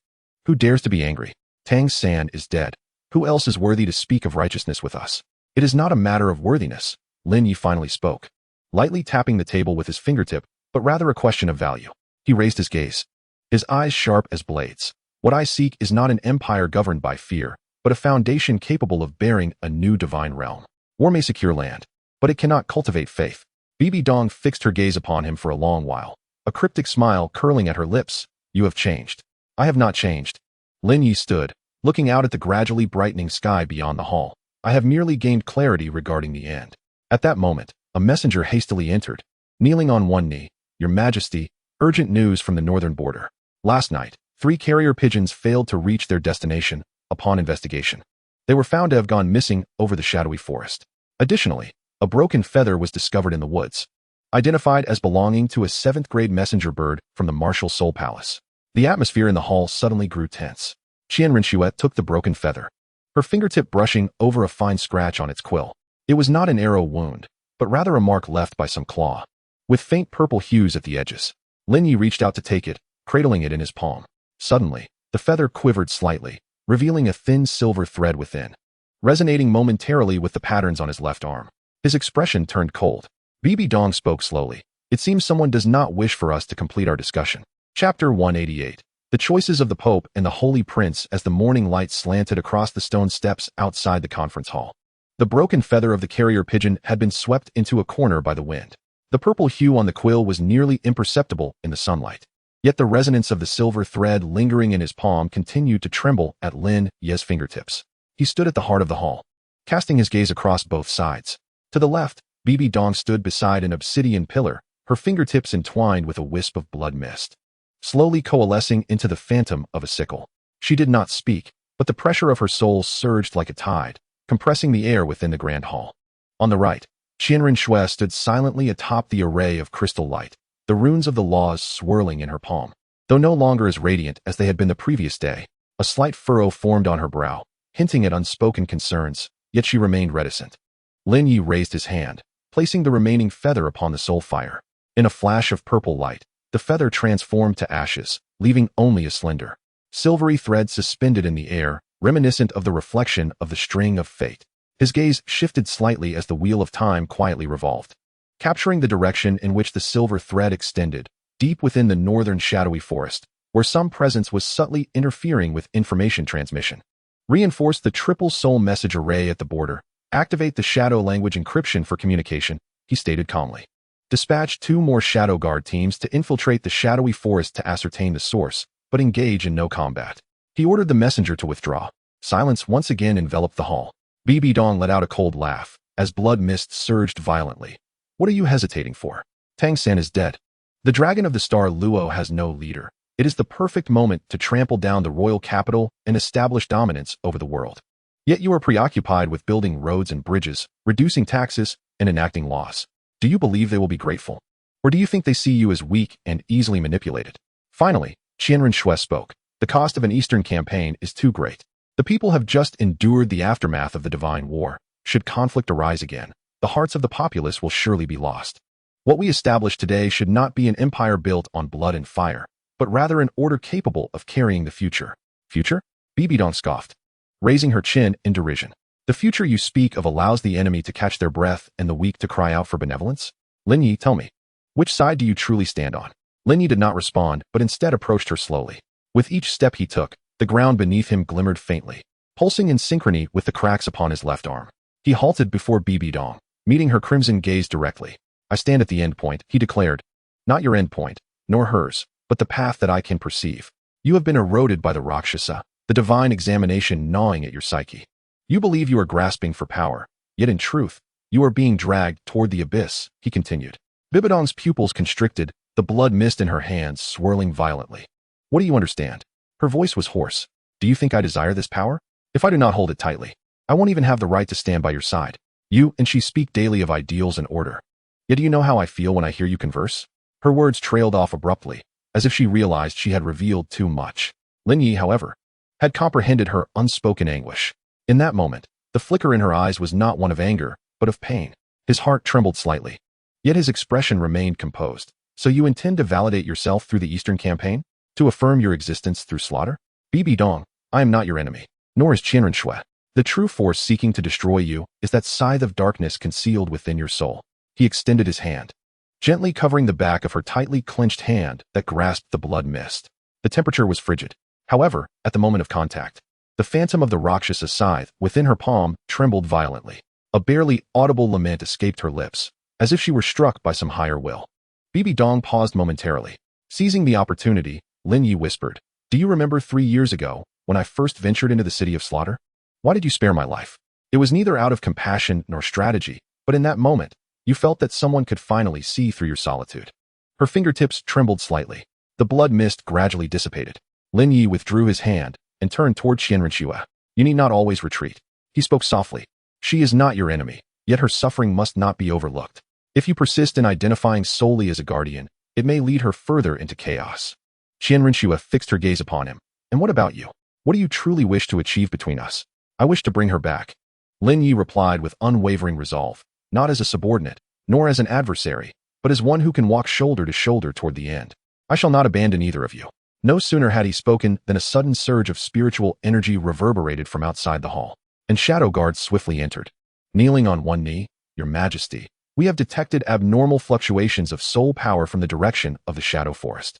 Who dares to be angry? Tang San is dead. Who else is worthy to speak of righteousness with us? It is not a matter of worthiness, Lin Ye finally spoke, lightly tapping the table with his fingertip, but rather a question of value. He raised his gaze, his eyes sharp as blades. What I seek is not an empire governed by fear, but a foundation capable of bearing a new divine realm. War may secure land, but it cannot cultivate faith. Bibi Dong fixed her gaze upon him for a long while, a cryptic smile curling at her lips. You have changed. I have not changed. Lin Ye stood, looking out at the gradually brightening sky beyond the hall. I have merely gained clarity regarding the end. At that moment, a messenger hastily entered, kneeling on one knee. Your Majesty, urgent news from the northern border. Last night, 3 carrier pigeons failed to reach their destination. Upon investigation, they were found to have gone missing over the shadowy forest. Additionally, a broken feather was discovered in the woods, identified as belonging to a 7th-grade messenger bird from the Martial Soul Palace. The atmosphere in the hall suddenly grew tense. Qian Renxue took the broken feather, her fingertip brushing over a fine scratch on its quill. It was not an arrow wound, but rather a mark left by some claw, with faint purple hues at the edges. Lin Ye reached out to take it, cradling it in his palm. Suddenly, the feather quivered slightly, revealing a thin silver thread within, resonating momentarily with the patterns on his left arm. His expression turned cold. Bibi Dong spoke slowly. It seems someone does not wish for us to complete our discussion. Chapter 188. The choices of the Pope and the Holy Prince as the morning light slanted across the stone steps outside the conference hall. The broken feather of the carrier pigeon had been swept into a corner by the wind. The purple hue on the quill was nearly imperceptible in the sunlight. Yet the resonance of the silver thread lingering in his palm continued to tremble at Lin Ye's fingertips. He stood at the heart of the hall, casting his gaze across both sides. To the left, Bibi Dong stood beside an obsidian pillar, her fingertips entwined with a wisp of blood mist. slowly coalescing into the phantom of a sickle. She did not speak, but the pressure of her soul surged like a tide, compressing the air within the grand hall. On the right, Qian Renxue stood silently atop the array of crystal light, the runes of the laws swirling in her palm. Though no longer as radiant as they had been the previous day, a slight furrow formed on her brow, hinting at unspoken concerns, yet she remained reticent. Lin Ye raised his hand, placing the remaining feather upon the soul fire. In a flash of purple light, the feather transformed to ashes, leaving only a slender, silvery thread suspended in the air, reminiscent of the reflection of the string of fate. His gaze shifted slightly as the wheel of time quietly revolved, capturing the direction in which the silver thread extended, deep within the northern shadowy forest, where some presence was subtly interfering with information transmission. Reinforce the triple soul message array at the border. Activate the shadow language encryption for communication, he stated calmly. Dispatch 2 more shadow guard teams to infiltrate the shadowy forest to ascertain the source, but engage in no combat. He ordered the messenger to withdraw. Silence once again enveloped the hall. Bibi Dong let out a cold laugh, as blood mist surged violently. What are you hesitating for? Tang San is dead. The dragon of the star Luo has no leader. It is the perfect moment to trample down the royal capital and establish dominance over the world. Yet you are preoccupied with building roads and bridges, reducing taxes, and enacting laws. Do you believe they will be grateful? Or do you think they see you as weak and easily manipulated? Finally, Qian Renxue spoke. The cost of an Eastern campaign is too great. The people have just endured the aftermath of the divine war. Should conflict arise again, the hearts of the populace will surely be lost. What we establish today should not be an empire built on blood and fire, but rather an order capable of carrying the future. Future? Bibi Dong scoffed, raising her chin in derision. The future you speak of allows the enemy to catch their breath and the weak to cry out for benevolence? Lin Ye, tell me, which side do you truly stand on? Lin Ye did not respond, but instead approached her slowly. With each step he took, the ground beneath him glimmered faintly, pulsing in synchrony with the cracks upon his left arm. He halted before Bibi Dong, meeting her crimson gaze directly. I stand at the end point, he declared. Not your end point, nor hers, but the path that I can perceive. You have been eroded by the Rakshasa, the divine examination gnawing at your psyche. You believe you are grasping for power, yet in truth, you are being dragged toward the abyss, he continued. Bibi Dong's pupils constricted, the blood mist in her hands swirling violently. What do you understand? Her voice was hoarse. Do you think I desire this power? If I do not hold it tightly, I won't even have the right to stand by your side. You and she speak daily of ideals and order. Yet do you know how I feel when I hear you converse? Her words trailed off abruptly, as if she realized she had revealed too much. Lin Ye, however, had comprehended her unspoken anguish. In that moment, the flicker in her eyes was not one of anger, but of pain. His heart trembled slightly. Yet his expression remained composed. So you intend to validate yourself through the Eastern campaign? To affirm your existence through slaughter? Bibi Dong, I am not your enemy, nor is Qian Renxue. The true force seeking to destroy you is that scythe of darkness concealed within your soul. He extended his hand, gently covering the back of her tightly clenched hand that grasped the blood mist. The temperature was frigid. However, at the moment of contact, the phantom of the Rakshasa scythe within her palm trembled violently. A barely audible lament escaped her lips, as if she were struck by some higher will. Bibi Dong paused momentarily. Seizing the opportunity, Lin Ye whispered, Do you remember 3 years ago, when I first ventured into the city of slaughter? Why did you spare my life? It was neither out of compassion nor strategy, but in that moment, you felt that someone could finally see through your solitude. Her fingertips trembled slightly. The blood mist gradually dissipated. Lin Ye withdrew his hand and turned toward Qian Renxue. You need not always retreat. He spoke softly. She is not your enemy, yet her suffering must not be overlooked. If you persist in identifying solely as a guardian, it may lead her further into chaos. Qian Renxue fixed her gaze upon him. And what about you? What do you truly wish to achieve between us? I wish to bring her back. Lin Ye replied with unwavering resolve, not as a subordinate, nor as an adversary, but as one who can walk shoulder to shoulder toward the end. I shall not abandon either of you. No sooner had he spoken than a sudden surge of spiritual energy reverberated from outside the hall, and shadow guards swiftly entered. Kneeling on one knee, Your Majesty, we have detected abnormal fluctuations of soul power from the direction of the shadow forest.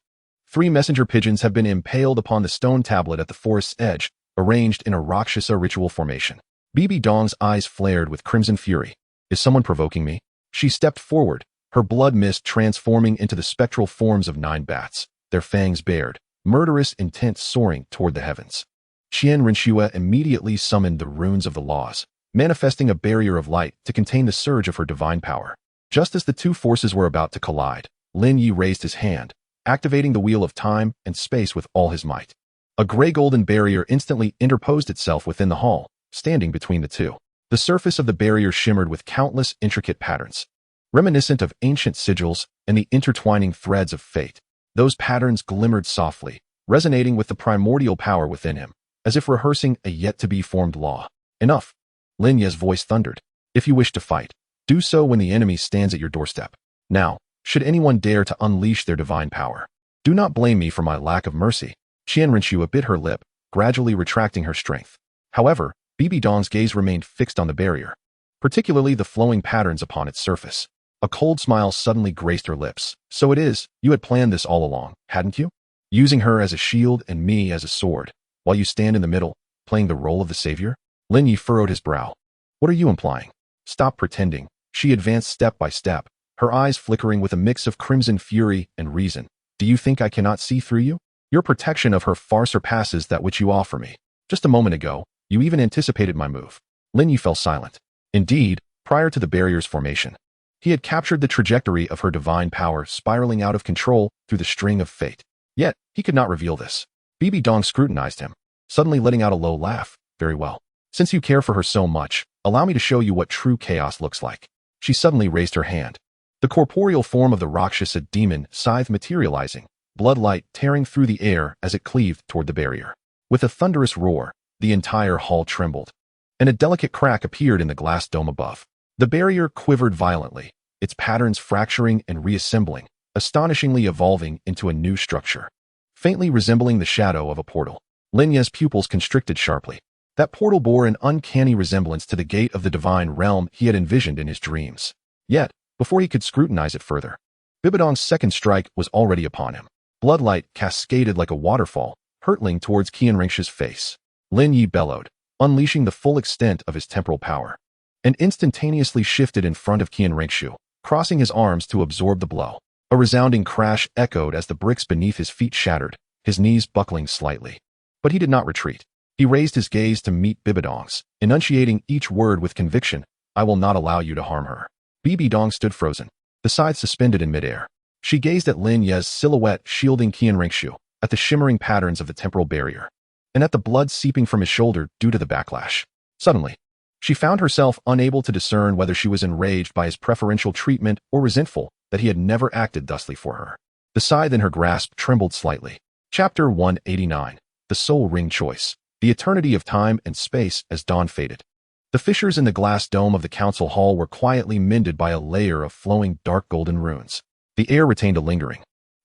3 messenger pigeons have been impaled upon the stone tablet at the forest's edge, arranged in a Rakshasa ritual formation. Bibi Dong's eyes flared with crimson fury. Is someone provoking me? She stepped forward, her blood mist transforming into the spectral forms of 9 bats, their fangs bared, murderous intent soaring toward the heavens. Qian Renxue immediately summoned the runes of the laws, manifesting a barrier of light to contain the surge of her divine power. Just as the 2 forces were about to collide, Lin Ye raised his hand, activating the wheel of time and space with all his might. A gray-golden barrier instantly interposed itself within the hall, standing between the two. The surface of the barrier shimmered with countless intricate patterns, reminiscent of ancient sigils and the intertwining threads of fate. Those patterns glimmered softly, resonating with the primordial power within him, as if rehearsing a yet-to-be-formed law. Enough! Lin Ye's voice thundered. If you wish to fight, do so when the enemy stands at your doorstep. Now, should anyone dare to unleash their divine power, do not blame me for my lack of mercy. Qian Renxue bit her lip, gradually retracting her strength. However, Bibi Dong's gaze remained fixed on the barrier, particularly the flowing patterns upon its surface. A cold smile suddenly graced her lips. So it is, you had planned this all along, hadn't you? Using her as a shield and me as a sword, while you stand in the middle, playing the role of the savior? Lin Ye furrowed his brow. What are you implying? Stop pretending. She advanced step by step, her eyes flickering with a mix of crimson fury and reason. Do you think I cannot see through you? Your protection of her far surpasses that which you offer me. Just a moment ago, you even anticipated my move. Lin Ye fell silent. Indeed, prior to the barrier's formation, he had captured the trajectory of her divine power spiraling out of control through the string of fate. Yet, he could not reveal this. Bibi Dong scrutinized him, suddenly letting out a low laugh. Very well. Since you care for her so much, allow me to show you what true chaos looks like. She suddenly raised her hand. The corporeal form of the Rakshasa demon scythe materializing, bloodlight tearing through the air as it cleaved toward the barrier. With a thunderous roar, the entire hall trembled, and a delicate crack appeared in the glass dome above. The barrier quivered violently, its patterns fracturing and reassembling, astonishingly evolving into a new structure, faintly resembling the shadow of a portal. Lin Ye's pupils constricted sharply. That portal bore an uncanny resemblance to the gate of the divine realm he had envisioned in his dreams. Yet, before he could scrutinize it further, Bibi Dong's second strike was already upon him. Bloodlight cascaded like a waterfall, hurtling towards Qian Renxue's face. Lin Ye bellowed, unleashing the full extent of his temporal power, and instantaneously shifted in front of Qian Renxue, crossing his arms to absorb the blow. A resounding crash echoed as the bricks beneath his feet shattered, his knees buckling slightly. But he did not retreat. He raised his gaze to meet Bibi Dong's, enunciating each word with conviction. I will not allow you to harm her. Bibi Dong stood frozen, the scythe suspended in midair. She gazed at Lin Ye's silhouette shielding Qian Renxue, at the shimmering patterns of the temporal barrier, and at the blood seeping from his shoulder due to the backlash. Suddenly, she found herself unable to discern whether she was enraged by his preferential treatment or resentful that he had never acted thusly for her. The scythe in her grasp trembled slightly. Chapter 189. The Soul Ring Choice. The eternity of time and space as dawn faded. The fissures in the glass dome of the council hall were quietly mended by a layer of flowing dark golden runes. The air retained a lingering,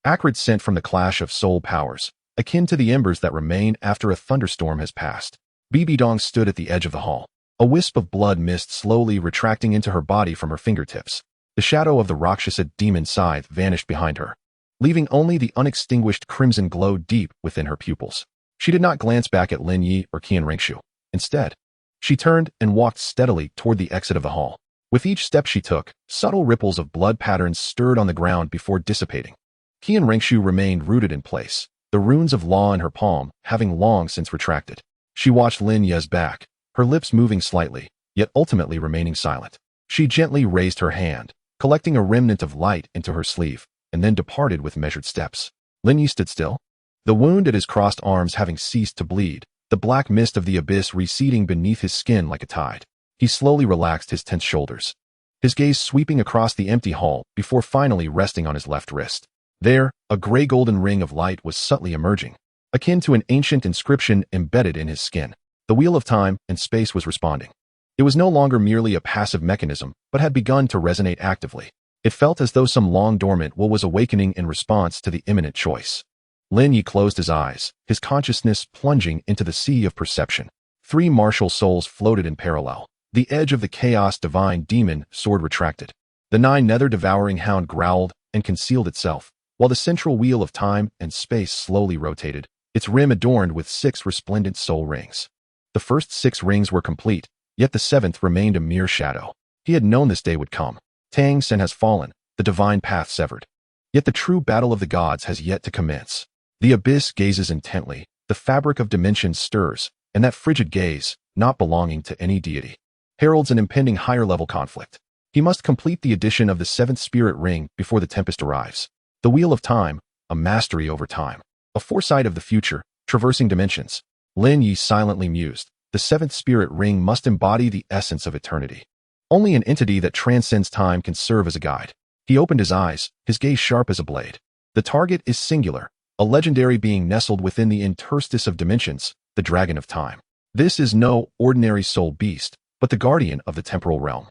acrid scent from the clash of soul powers, akin to the embers that remain after a thunderstorm has passed. Bibi Dong stood at the edge of the hall, a wisp of blood mist slowly retracting into her body from her fingertips. The shadow of the Rakshasa demon scythe vanished behind her, leaving only the unextinguished crimson glow deep within her pupils. She did not glance back at Lin Ye or Qian Renxue. Instead, she turned and walked steadily toward the exit of the hall. With each step she took, subtle ripples of blood patterns stirred on the ground before dissipating. Qian Renxue remained rooted in place, the runes of law in her palm having long since retracted. She watched Lin Ye's back, her lips moving slightly, yet ultimately remaining silent. She gently raised her hand, collecting a remnant of light into her sleeve, and then departed with measured steps. Lin Ye stood still, the wound at his crossed arms having ceased to bleed, the black mist of the abyss receding beneath his skin like a tide. He slowly relaxed his tense shoulders, his gaze sweeping across the empty hall before finally resting on his left wrist. There, a gray golden ring of light was subtly emerging, akin to an ancient inscription embedded in his skin. The wheel of time and space was responding. It was no longer merely a passive mechanism, but had begun to resonate actively. It felt as though some long-dormant will was awakening in response to the imminent choice. Lin Ye closed his eyes, his consciousness plunging into the sea of perception. Three martial souls floated in parallel. The edge of the chaos divine demon sword retracted. The Nine Nether devouring hound growled and concealed itself, while the central wheel of time and space slowly rotated, its rim adorned with 6 resplendent soul rings. The first 6 rings were complete, yet the 7th remained a mere shadow. He had known this day would come. Tang San has fallen, the divine path severed. Yet the true battle of the gods has yet to commence. The abyss gazes intently, the fabric of dimensions stirs, and that frigid gaze, not belonging to any deity, heralds an impending higher-level conflict. He must complete the addition of the 7th spirit ring before the tempest arrives. The wheel of time, a mastery over time, a foresight of the future, traversing dimensions. Lin Ye silently mused. The seventh spirit ring must embody the essence of eternity. Only an entity that transcends time can serve as a guide. He opened his eyes, his gaze sharp as a blade. The target is singular, a legendary being nestled within the interstice of dimensions, the Dragon of Time. This is no ordinary soul beast, but the guardian of the temporal realm.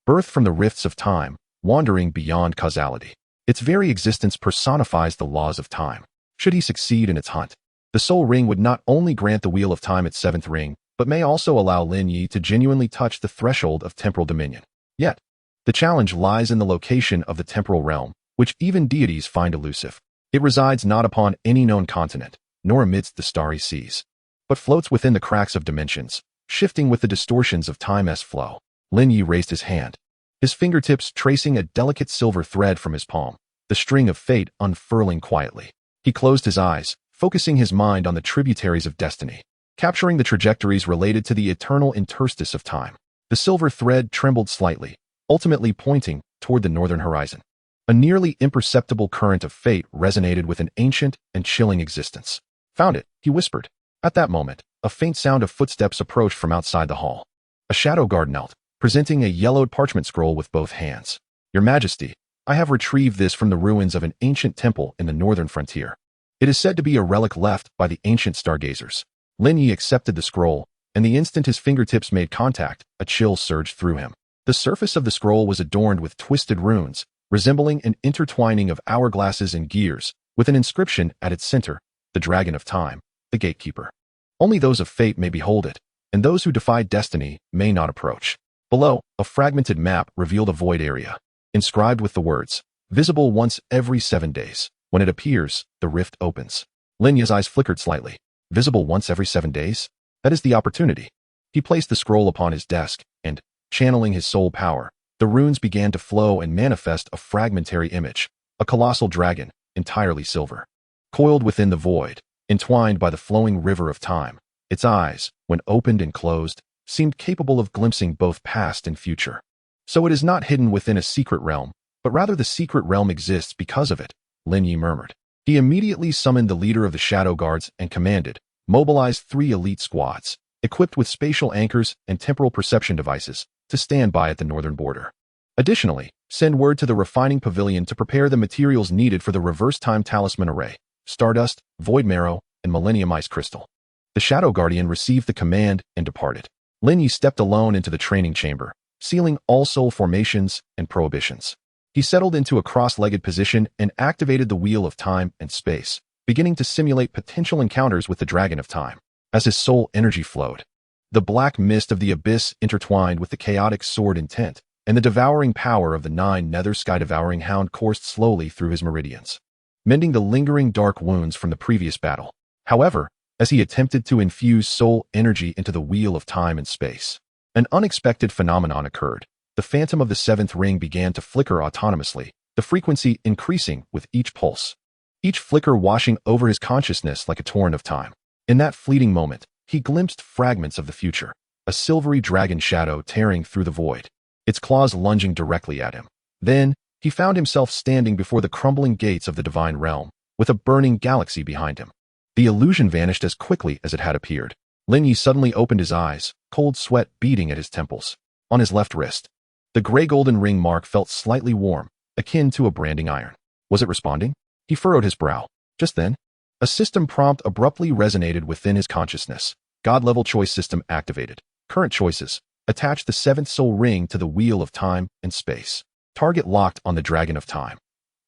Birthed from the rifts of time, wandering beyond causality. Its very existence personifies the laws of time. Should he succeed in its hunt, the soul ring would not only grant the wheel of time its seventh ring, but may also allow Lin Ye to genuinely touch the threshold of temporal dominion. Yet, the challenge lies in the location of the temporal realm, which even deities find elusive. It resides not upon any known continent, nor amidst the starry seas, but floats within the cracks of dimensions, shifting with the distortions of time's flow. Lin Ye raised his hand, his fingertips tracing a delicate silver thread from his palm, the string of fate unfurling quietly. He closed his eyes, focusing his mind on the tributaries of destiny, capturing the trajectories related to the eternal interstice of time. The silver thread trembled slightly, ultimately pointing toward the northern horizon. A nearly imperceptible current of fate resonated with an ancient and chilling existence. Found it, he whispered. At that moment, a faint sound of footsteps approached from outside the hall. A shadow guard knelt, presenting a yellowed parchment scroll with both hands. Your Majesty, I have retrieved this from the ruins of an ancient temple in the northern frontier. It is said to be a relic left by the ancient stargazers. Lin Ye accepted the scroll, and the instant his fingertips made contact, a chill surged through him. The surface of the scroll was adorned with twisted runes, resembling an intertwining of hourglasses and gears, with an inscription at its center, the Dragon of Time, the Gatekeeper. Only those of fate may behold it, and those who defy destiny may not approach. Below, a fragmented map revealed a void area, inscribed with the words, visible once every 7 days. When it appears, the rift opens. Lin Ye's eyes flickered slightly. Visible once every 7 days? That is the opportunity. He placed the scroll upon his desk, and, channeling his soul power, the runes began to flow and manifest a fragmentary image, a colossal dragon, entirely silver. Coiled within the void, entwined by the flowing river of time, its eyes, when opened and closed, seemed capable of glimpsing both past and future. So it is not hidden within a secret realm, but rather the secret realm exists because of it, Lin Ye murmured. He immediately summoned the leader of the Shadow Guards and commanded, mobilize 3 elite squads, equipped with spatial anchors and temporal perception devices, to stand by at the northern border. Additionally, send word to the refining pavilion to prepare the materials needed for the reverse time talisman array, stardust, void marrow, and millennium ice crystal. The Shadow Guardian received the command and departed. Lin Ye stepped alone into the training chamber, sealing all soul formations and prohibitions. He settled into a cross-legged position and activated the wheel of time and space, beginning to simulate potential encounters with the Dragon of Time. As his soul energy flowed, the black mist of the abyss intertwined with the chaotic sword intent, and the devouring power of the Nine Nether Sky-devouring hound coursed slowly through his meridians, mending the lingering dark wounds from the previous battle. However, as he attempted to infuse soul energy into the wheel of time and space, an unexpected phenomenon occurred. The phantom of the seventh ring began to flicker autonomously, the frequency increasing with each pulse, each flicker washing over his consciousness like a torrent of time. In that fleeting moment, he glimpsed fragments of the future, a silvery dragon shadow tearing through the void, its claws lunging directly at him. Then, he found himself standing before the crumbling gates of the divine realm, with a burning galaxy behind him. The illusion vanished as quickly as it had appeared. Lin Ye suddenly opened his eyes, cold sweat beading at his temples. On his left wrist, the gray-golden ring mark felt slightly warm, akin to a branding iron. Was it responding? He furrowed his brow. Just then, a system prompt abruptly resonated within his consciousness. God-level choice system activated. Current choices. Attach the seventh soul ring to the wheel of time and space. Target locked on the Dragon of Time.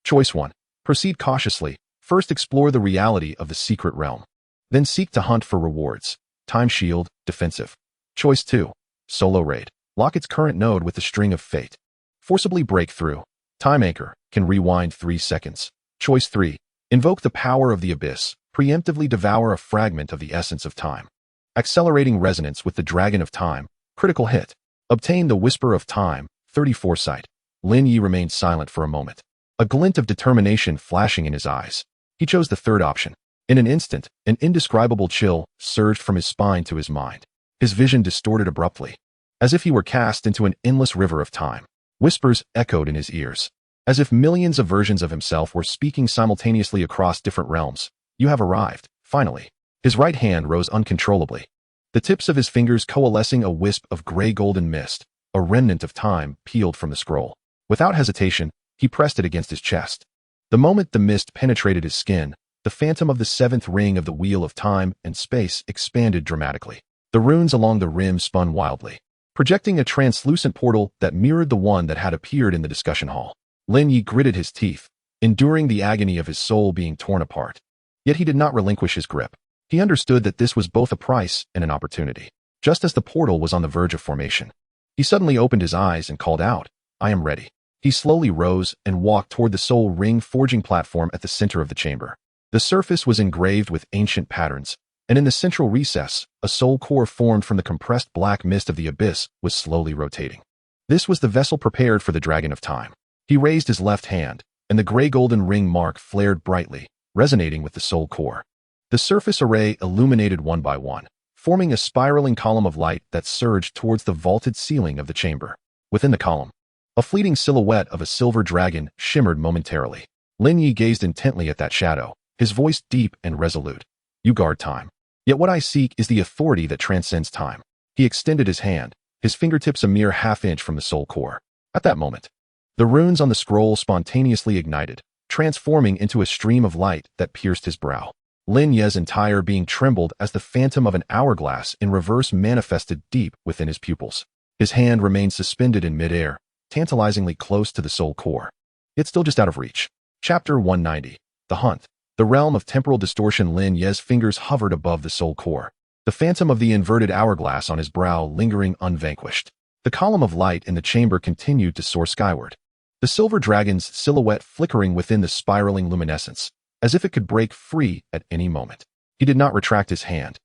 Choice 1. Proceed cautiously. First explore the reality of the secret realm. Then seek to hunt for rewards. Time shield, defensive. Choice 2. Solo raid. Lock its current node with the string of fate. Forcibly break through. Time anchor, can rewind 3 seconds. Choice 3. Invoke the power of the abyss. Preemptively devour a fragment of the essence of time. Accelerating resonance with the Dragon of Time. Critical hit. Obtain the Whisper of Time, 30 foresight. Lin Ye remained silent for a moment, a glint of determination flashing in his eyes. He chose the third option. In an instant, an indescribable chill surged from his spine to his mind. His vision distorted abruptly, as if he were cast into an endless river of time. Whispers echoed in his ears. as if millions of versions of himself were speaking simultaneously across different realms. You have arrived, finally. His right hand rose uncontrollably, the tips of his fingers coalescing a wisp of gray-golden mist, a remnant of time peeled from the scroll. Without hesitation, he pressed it against his chest. The moment the mist penetrated his skin, the phantom of the seventh ring of the wheel of time and space expanded dramatically. The runes along the rim spun wildly, projecting a translucent portal that mirrored the one that had appeared in the discussion hall. Lin Ye gritted his teeth, enduring the agony of his soul being torn apart. Yet he did not relinquish his grip. He understood that this was both a price and an opportunity. Just as the portal was on the verge of formation, he suddenly opened his eyes and called out, "I am ready." He slowly rose and walked toward the soul ring forging platform at the center of the chamber. The surface was engraved with ancient patterns, and in the central recess, a soul core formed from the compressed black mist of the abyss was slowly rotating. This was the vessel prepared for the Dragon of Time. He raised his left hand, and the gray-golden ring mark flared brightly, resonating with the soul core. The surface array illuminated one by one, forming a spiraling column of light that surged towards the vaulted ceiling of the chamber. Within the column, a fleeting silhouette of a silver dragon shimmered momentarily. Lin Ye gazed intently at that shadow, his voice deep and resolute. "You guard time. Yet what I seek is the authority that transcends time." He extended his hand, his fingertips a mere half-inch from the soul core. At that moment, the runes on the scroll spontaneously ignited, transforming into a stream of light that pierced his brow. Lin Ye's entire being trembled as the phantom of an hourglass in reverse manifested deep within his pupils. His hand remained suspended in midair, tantalizingly close to the soul core. Yet still just out of reach. Chapter 190. The Hunt. The realm of temporal distortion. Lin Ye's fingers hovered above the soul core, the phantom of the inverted hourglass on his brow lingering unvanquished. The column of light in the chamber continued to soar skyward, the silver dragon's silhouette flickering within the spiraling luminescence, as if it could break free at any moment. He did not retract his hand,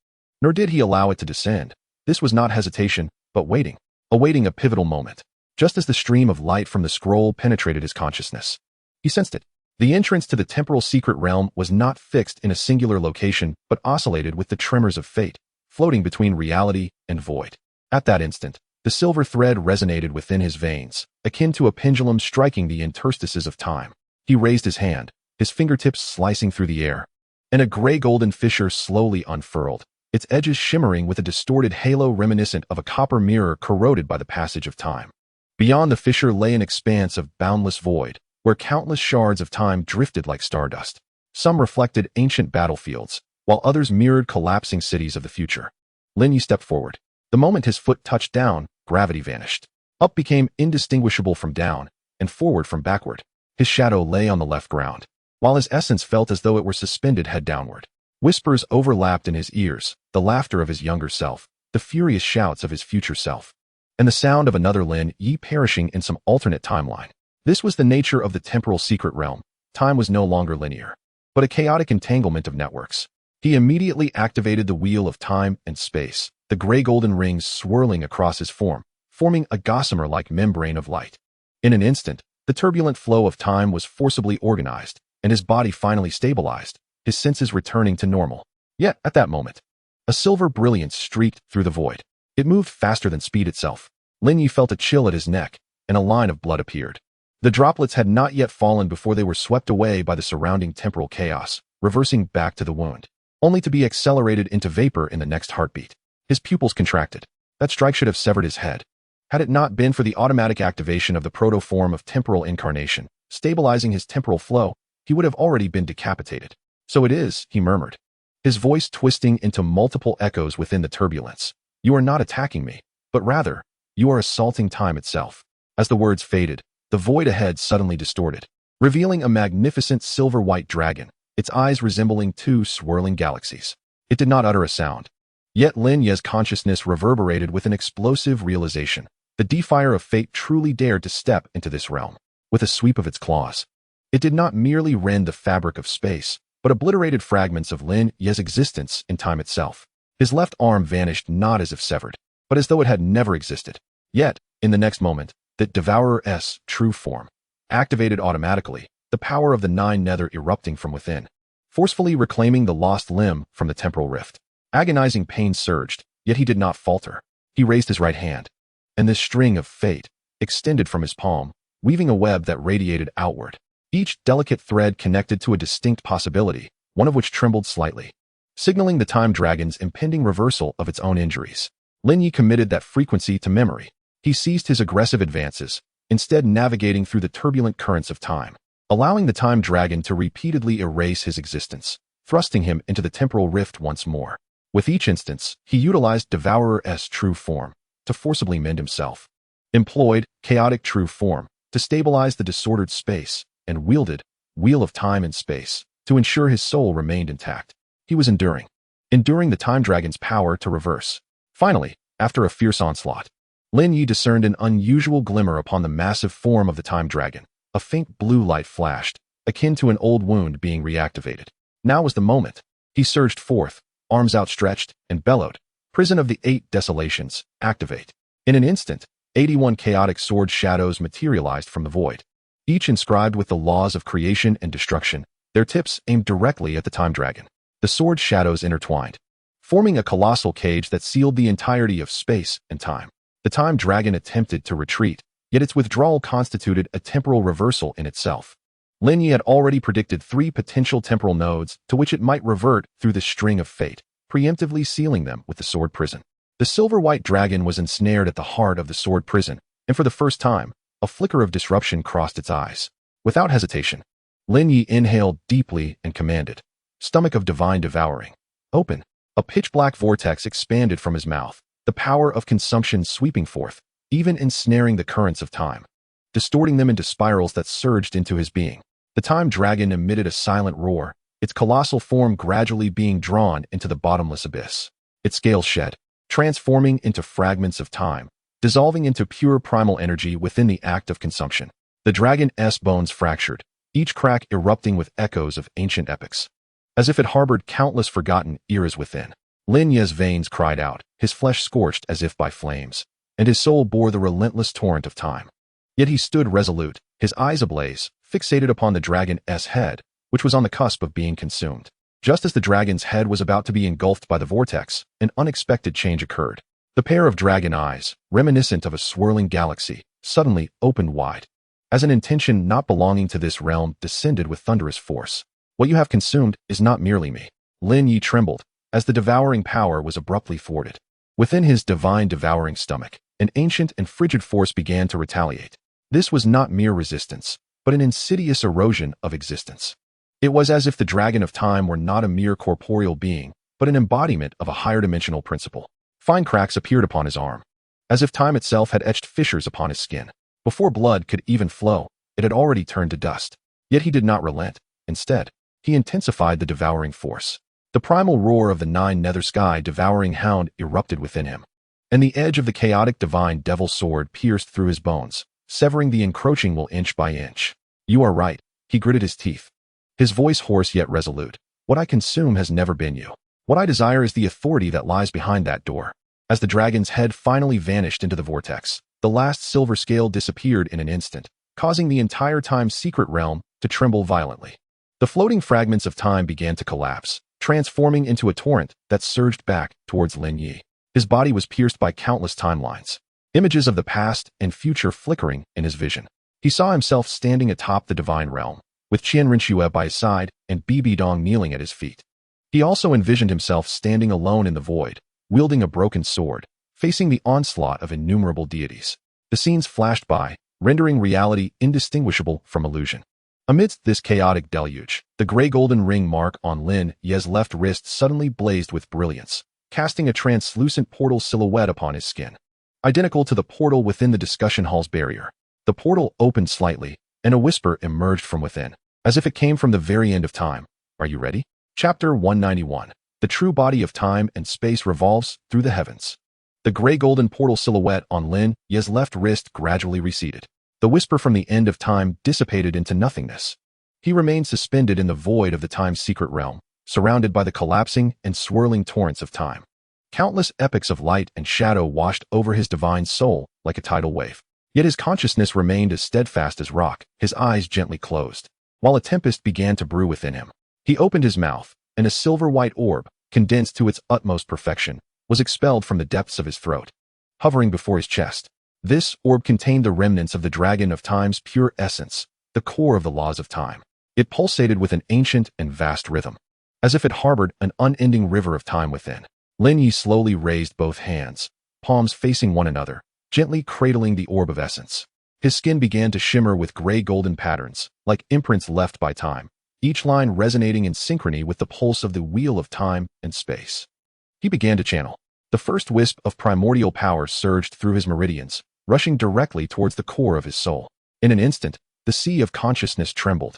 nor did he allow it to descend. This was not hesitation, but waiting, awaiting a pivotal moment. Just as the stream of light from the scroll penetrated his consciousness, he sensed it. The entrance to the temporal secret realm was not fixed in a singular location, but oscillated with the tremors of fate, floating between reality and void. At that instant, the silver thread resonated within his veins, akin to a pendulum striking the interstices of time. He raised his hand, his fingertips slicing through the air, and a gray-golden fissure slowly unfurled, its edges shimmering with a distorted halo reminiscent of a copper mirror corroded by the passage of time. Beyond the fissure lay an expanse of boundless void, where countless shards of time drifted like stardust. Some reflected ancient battlefields, while others mirrored collapsing cities of the future. Lin Ye stepped forward. The moment his foot touched down, gravity vanished. Up became indistinguishable from down, and forward from backward. His shadow lay on the left ground, while his essence felt as though it were suspended head downward. Whispers overlapped in his ears, the laughter of his younger self, the furious shouts of his future self, and the sound of another Lin Ye perishing in some alternate timeline. This was the nature of the temporal secret realm. Time was no longer linear, but a chaotic entanglement of networks. He immediately activated the wheel of time and space, the gray-golden rings swirling across his form, forming a gossamer-like membrane of light. In an instant, the turbulent flow of time was forcibly organized, and his body finally stabilized, his senses returning to normal. Yet, at that moment, a silver brilliance streaked through the void. It moved faster than speed itself. Lin Ye felt a chill at his neck, and a line of blood appeared. The droplets had not yet fallen before they were swept away by the surrounding temporal chaos, reversing back to the wound, only to be accelerated into vapor in the next heartbeat. His pupils contracted. That strike should have severed his head. Had it not been for the automatic activation of the proto-form of temporal incarnation, stabilizing his temporal flow, he would have already been decapitated. "So it is," he murmured, his voice twisting into multiple echoes within the turbulence. "You are not attacking me, but rather, you are assaulting time itself." As the words faded, the void ahead suddenly distorted, revealing a magnificent silver-white dragon, its eyes resembling two swirling galaxies. It did not utter a sound. Yet Lin Ye's consciousness reverberated with an explosive realization. The defier of fate truly dared to step into this realm. With a sweep of its claws, it did not merely rend the fabric of space, but obliterated fragments of Lin Ye's existence in time itself. His left arm vanished not as if severed, but as though it had never existed. Yet, in the next moment, that devour's true form activated automatically, the power of the Nine Nether erupting from within, forcefully reclaiming the lost limb from the temporal rift. Agonizing pain surged, yet he did not falter. He raised his right hand, and this string of fate extended from his palm, weaving a web that radiated outward. Each delicate thread connected to a distinct possibility, one of which trembled slightly, signaling the time dragon's impending reversal of its own injuries. Lin Ye committed that frequency to memory. He ceased his aggressive advances, instead navigating through the turbulent currents of time, allowing the time dragon to repeatedly erase his existence, thrusting him into the temporal rift once more. With each instance, he utilized Devourer's true form to forcibly mend himself, employed chaotic true form to stabilize the disordered space, and wielded Wheel of Time and Space to ensure his soul remained intact. He was enduring the time dragon's power to reverse. Finally, after a fierce onslaught, Lin Ye discerned an unusual glimmer upon the massive form of the time dragon. A faint blue light flashed, akin to an old wound being reactivated. Now was the moment. He surged forth, arms outstretched, and bellowed, "Prison of the 8 Desolations, activate." In an instant, 81 chaotic sword shadows materialized from the void, each inscribed with the laws of creation and destruction, their tips aimed directly at the time dragon. The sword shadows intertwined, forming a colossal cage that sealed the entirety of space and time. The time dragon attempted to retreat, yet its withdrawal constituted a temporal reversal in itself. Lin Ye had already predicted 3 potential temporal nodes to which it might revert through the string of fate, preemptively sealing them with the sword prison. The silver-white dragon was ensnared at the heart of the sword prison, and for the first time, a flicker of disruption crossed its eyes. Without hesitation, Lin Ye inhaled deeply and commanded, "Stomach of divine devouring, open." A pitch-black vortex expanded from his mouth, the power of consumption sweeping forth, even ensnaring the currents of time, distorting them into spirals that surged into his being. The time dragon emitted a silent roar, its colossal form gradually being drawn into the bottomless abyss. Its scales shed, transforming into fragments of time, dissolving into pure primal energy within the act of consumption. The dragon's bones fractured, each crack erupting with echoes of ancient epics, as if it harbored countless forgotten eras within. Lin Ye's veins cried out, his flesh scorched as if by flames, and his soul bore the relentless torrent of time. Yet he stood resolute, his eyes ablaze, fixated upon the dragon's head, which was on the cusp of being consumed. Just as the dragon's head was about to be engulfed by the vortex, an unexpected change occurred. The pair of dragon eyes, reminiscent of a swirling galaxy, suddenly opened wide, as an intention not belonging to this realm descended with thunderous force. "What you have consumed is not merely me." Lin Ye trembled, as the devouring power was abruptly thwarted. Within his divine devouring stomach, an ancient and frigid force began to retaliate. This was not mere resistance, but an insidious erosion of existence. It was as if the dragon of time were not a mere corporeal being, but an embodiment of a higher dimensional principle. Fine cracks appeared upon his arm, as if time itself had etched fissures upon his skin. Before blood could even flow, it had already turned to dust. Yet he did not relent. Instead, he intensified the devouring force. The primal roar of the Nine Nether Sky devouring hound erupted within him, and the edge of the chaotic divine devil sword pierced through his bones, severing the encroaching will inch by inch. "You are right," he gritted his teeth, his voice hoarse yet resolute. "What I consume has never been you. What I desire is the authority that lies behind that door." As the dragon's head finally vanished into the vortex, the last silver scale disappeared in an instant, causing the entire time's secret realm to tremble violently. The floating fragments of time began to collapse, transforming into a torrent that surged back towards Lin Ye. His body was pierced by countless timelines, images of the past and future flickering in his vision. He saw himself standing atop the divine realm, with Qian Renxue by his side and Bibi Dong kneeling at his feet. He also envisioned himself standing alone in the void, wielding a broken sword, facing the onslaught of innumerable deities. The scenes flashed by, rendering reality indistinguishable from illusion. Amidst this chaotic deluge, the gray-golden ring mark on Lin Ye's left wrist suddenly blazed with brilliance, casting a translucent portal silhouette upon his skin, identical to the portal within the discussion hall's barrier. The portal opened slightly, and a whisper emerged from within, as if it came from the very end of time. "Are you ready?" Chapter 191. The true body of time and space revolves through the heavens. The gray-golden portal silhouette on Lin Ye's left wrist gradually receded. The whisper from the end of time dissipated into nothingness. He remained suspended in the void of the time's secret realm, surrounded by the collapsing and swirling torrents of time. Countless epochs of light and shadow washed over his divine soul like a tidal wave. Yet his consciousness remained as steadfast as rock, his eyes gently closed. While a tempest began to brew within him, he opened his mouth, and a silver-white orb, condensed to its utmost perfection, was expelled from the depths of his throat. Hovering before his chest, This orb contained the remnants of the dragon of time's pure essence, the core of the laws of time. It pulsated with an ancient and vast rhythm, as if it harbored an unending river of time within. Lin Ye slowly raised both hands, palms facing one another, gently cradling the orb of essence. His skin began to shimmer with gray-golden patterns, like imprints left by time, each line resonating in synchrony with the pulse of the wheel of time and space. He began to channel. The first wisp of primordial power surged through his meridians, rushing directly towards the core of his soul. In an instant, the sea of consciousness trembled,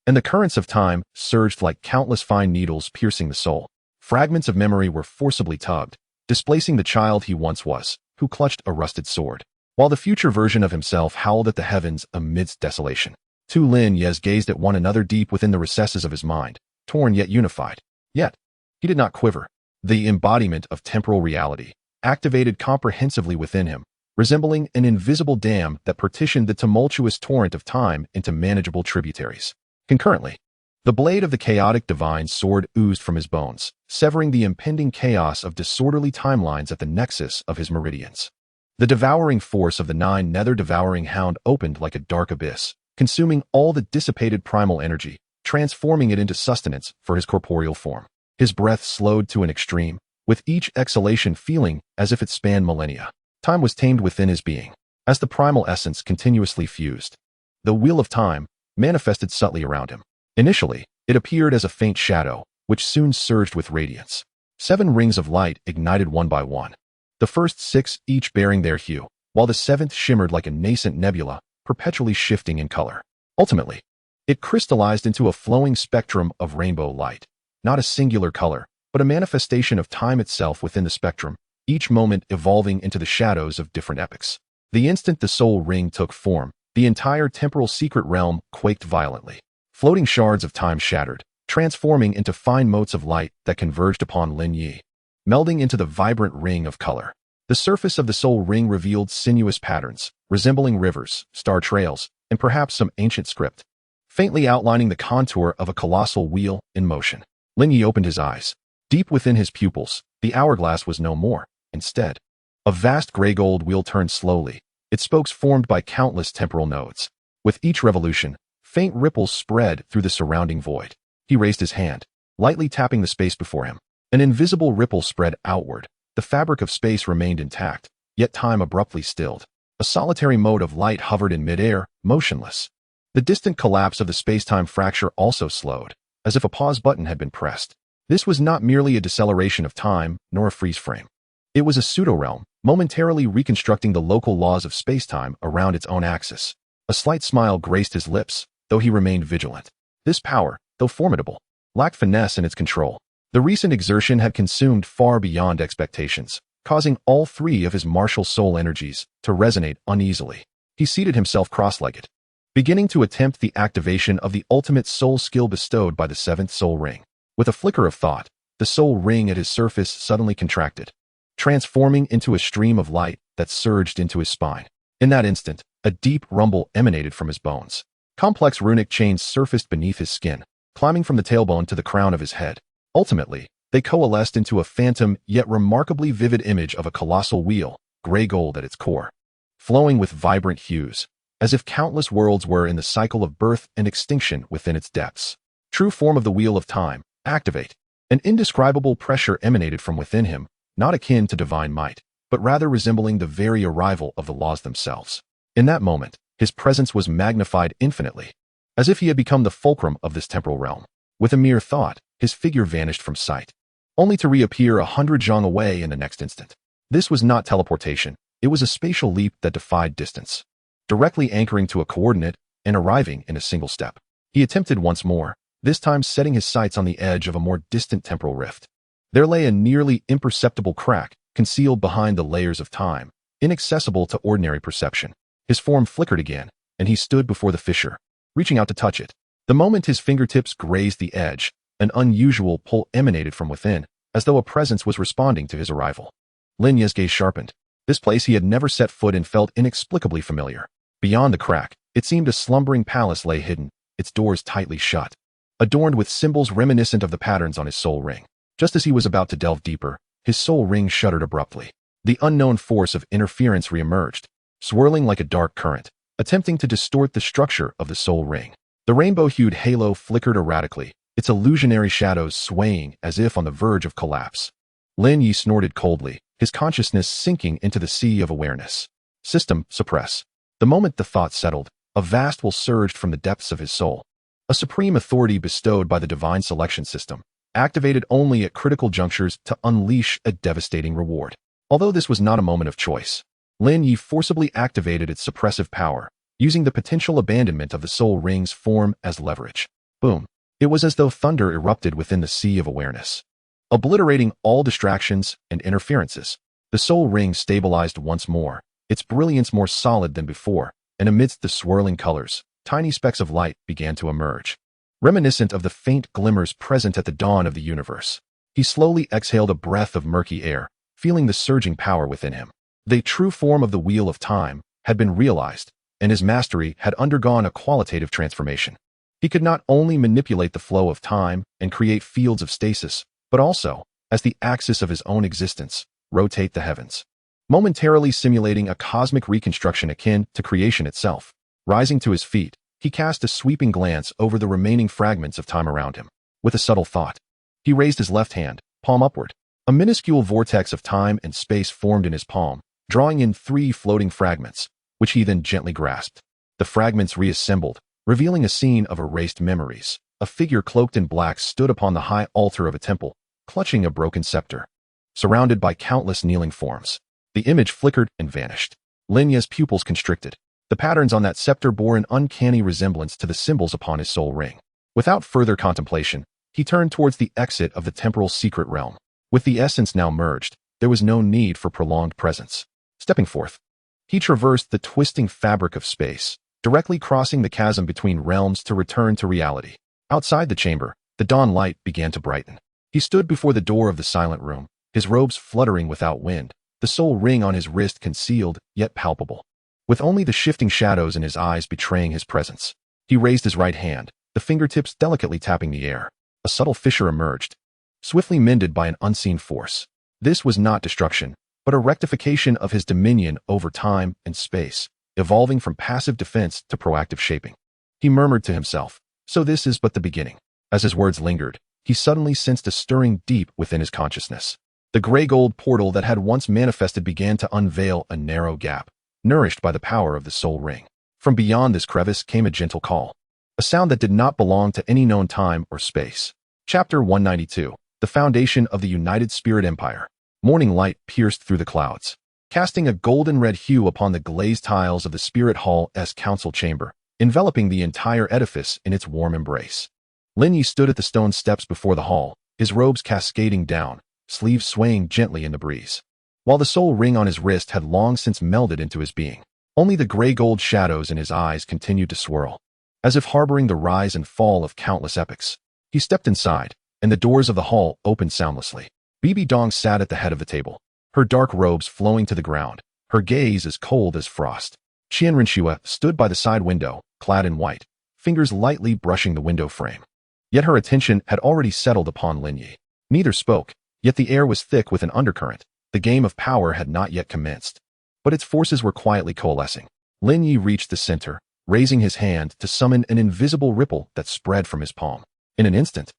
and the currents of time surged like countless fine needles piercing the soul. Fragments of memory were forcibly tugged, displacing the child he once was, who clutched a rusted sword, while the future version of himself howled at the heavens amidst desolation. Two Lin Yes gazed at one another deep within the recesses of his mind, torn yet unified. Yet, he did not quiver. The embodiment of temporal reality activated comprehensively within him, resembling an invisible dam that partitioned the tumultuous torrent of time into manageable tributaries. Concurrently, the blade of the chaotic divine sword oozed from his bones, severing the impending chaos of disorderly timelines at the nexus of his meridians. The devouring force of the Nine Nether devouring hound opened like a dark abyss, consuming all the dissipated primal energy, transforming it into sustenance for his corporeal form. His breath slowed to an extreme, with each exhalation feeling as if it spanned millennia. Time was tamed within his being, as the primal essence continuously fused. The wheel of time manifested subtly around him. Initially, it appeared as a faint shadow, which soon surged with radiance. 7 rings of light ignited one by one, the first 6 each bearing their hue, while the 7th shimmered like a nascent nebula, perpetually shifting in color. Ultimately, it crystallized into a flowing spectrum of rainbow light, not a singular color, but a manifestation of time itself within the spectrum, each moment evolving into the shadows of different epochs. The instant the soul ring took form, the entire temporal secret realm quaked violently. Floating shards of time shattered, transforming into fine motes of light that converged upon Lin Ye, melding into the vibrant ring of color. The surface of the soul ring revealed sinuous patterns, resembling rivers, star trails, and perhaps some ancient script, faintly outlining the contour of a colossal wheel in motion. Lin Ye opened his eyes. Deep within his pupils, the hourglass was no more. Instead, a vast gray-gold wheel turned slowly, its spokes formed by countless temporal nodes. With each revolution, faint ripples spread through the surrounding void. He raised his hand, lightly tapping the space before him. An invisible ripple spread outward. The fabric of space remained intact, yet time abruptly stilled. A solitary mote of light hovered in midair, motionless. The distant collapse of the space-time fracture also slowed, as if a pause button had been pressed. This was not merely a deceleration of time, nor a freeze frame. It was a pseudo-realm, momentarily reconstructing the local laws of space-time around its own axis. A slight smile graced his lips, though he remained vigilant. This power, though formidable, lacked finesse in its control. The recent exertion had consumed far beyond expectations, causing all 3 of his martial soul energies to resonate uneasily. He seated himself cross-legged, beginning to attempt the activation of the ultimate soul skill bestowed by the 7th soul ring. With a flicker of thought, the soul ring at his surface suddenly contracted, transforming into a stream of light that surged into his spine. In that instant, a deep rumble emanated from his bones. Complex runic chains surfaced beneath his skin, climbing from the tailbone to the crown of his head. Ultimately, they coalesced into a phantom yet remarkably vivid image of a colossal wheel, gray gold at its core, flowing with vibrant hues, as if countless worlds were in the cycle of birth and extinction within its depths. True form of the wheel of time, activate. An indescribable pressure emanated from within him, not akin to divine might, but rather resembling the very arrival of the laws themselves. In that moment, his presence was magnified infinitely, as if he had become the fulcrum of this temporal realm. With a mere thought, his figure vanished from sight, only to reappear 100 zhang away in the next instant. This was not teleportation, it was a spatial leap that defied distance, directly anchoring to a coordinate and arriving in a single step. He attempted once more, this time setting his sights on the edge of a more distant temporal rift. There lay a nearly imperceptible crack, concealed behind the layers of time, inaccessible to ordinary perception. His form flickered again, and he stood before the fissure, reaching out to touch it. The moment his fingertips grazed the edge, an unusual pull emanated from within, as though a presence was responding to his arrival. Lin Ye's gaze sharpened. This place he had never set foot in felt inexplicably familiar. Beyond the crack, it seemed a slumbering palace lay hidden, its doors tightly shut, adorned with symbols reminiscent of the patterns on his soul ring. Just as he was about to delve deeper, his soul ring shuddered abruptly. The unknown force of interference reemerged, swirling like a dark current, attempting to distort the structure of the soul ring. The rainbow-hued halo flickered erratically, its illusionary shadows swaying as if on the verge of collapse. Lin Ye snorted coldly, his consciousness sinking into the sea of awareness. System suppress. The moment the thought settled, a vast will surged from the depths of his soul. A supreme authority bestowed by the divine selection system, activated only at critical junctures to unleash a devastating reward. Although this was not a moment of choice, Lin Ye forcibly activated its suppressive power, using the potential abandonment of the soul ring's form as leverage. Boom. It was as though thunder erupted within the sea of awareness. Obliterating all distractions and interferences, the soul ring stabilized once more, its brilliance more solid than before, and amidst the swirling colors, tiny specks of light began to emerge. Reminiscent of the faint glimmers present at the dawn of the universe, he slowly exhaled a breath of murky air, feeling the surging power within him. The true form of the Wheel of Time had been realized, and his mastery had undergone a qualitative transformation. He could not only manipulate the flow of time and create fields of stasis, but also, as the axis of his own existence, rotate the heavens, momentarily simulating a cosmic reconstruction akin to creation itself. Rising to his feet, he cast a sweeping glance over the remaining fragments of time around him. With a subtle thought, he raised his left hand, palm upward. A minuscule vortex of time and space formed in his palm, drawing in 3 floating fragments, which he then gently grasped. The fragments reassembled, revealing a scene of erased memories. A figure cloaked in black stood upon the high altar of a temple, clutching a broken scepter. Surrounded by countless kneeling forms, the image flickered and vanished. Lin Ye's pupils constricted. The patterns on that scepter bore an uncanny resemblance to the symbols upon his soul ring. Without further contemplation, he turned towards the exit of the temporal secret realm. With the essence now merged, there was no need for prolonged presence. Stepping forth, he traversed the twisting fabric of space, directly crossing the chasm between realms to return to reality. Outside the chamber, the dawn light began to brighten. He stood before the door of the silent room, his robes fluttering without wind, the soul ring on his wrist concealed yet palpable, with only the shifting shadows in his eyes betraying his presence. He raised his right hand, the fingertips delicately tapping the air. A subtle fissure emerged, swiftly mended by an unseen force. This was not destruction, but a rectification of his dominion over time and space, evolving from passive defense to proactive shaping. He murmured to himself, "So this is but the beginning." As his words lingered, he suddenly sensed a stirring deep within his consciousness. The gray-gold portal that had once manifested began to unveil a narrow gap, nourished by the power of the soul ring. From beyond this crevice came a gentle call, a sound that did not belong to any known time or space. Chapter 192. The Foundation of the United Spirit Empire. Morning light pierced through the clouds, casting a golden-red hue upon the glazed tiles of the Spirit Hall's council chamber, enveloping the entire edifice in its warm embrace. Lin Ye stood at the stone steps before the hall, his robes cascading down, sleeves swaying gently in the breeze. While the soul ring on his wrist had long since melded into his being, only the gray-gold shadows in his eyes continued to swirl, as if harboring the rise and fall of countless epochs. He stepped inside, and the doors of the hall opened soundlessly. Bibi Dong sat at the head of the table, her dark robes flowing to the ground, her gaze as cold as frost. Qian Renxue stood by the side window, clad in white, fingers lightly brushing the window frame. Yet her attention had already settled upon Lin Ye. Neither spoke, yet the air was thick with an undercurrent. The game of power had not yet commenced, but its forces were quietly coalescing. Lin Ye reached the center, raising his hand to summon an invisible ripple that spread from his palm. In an instant,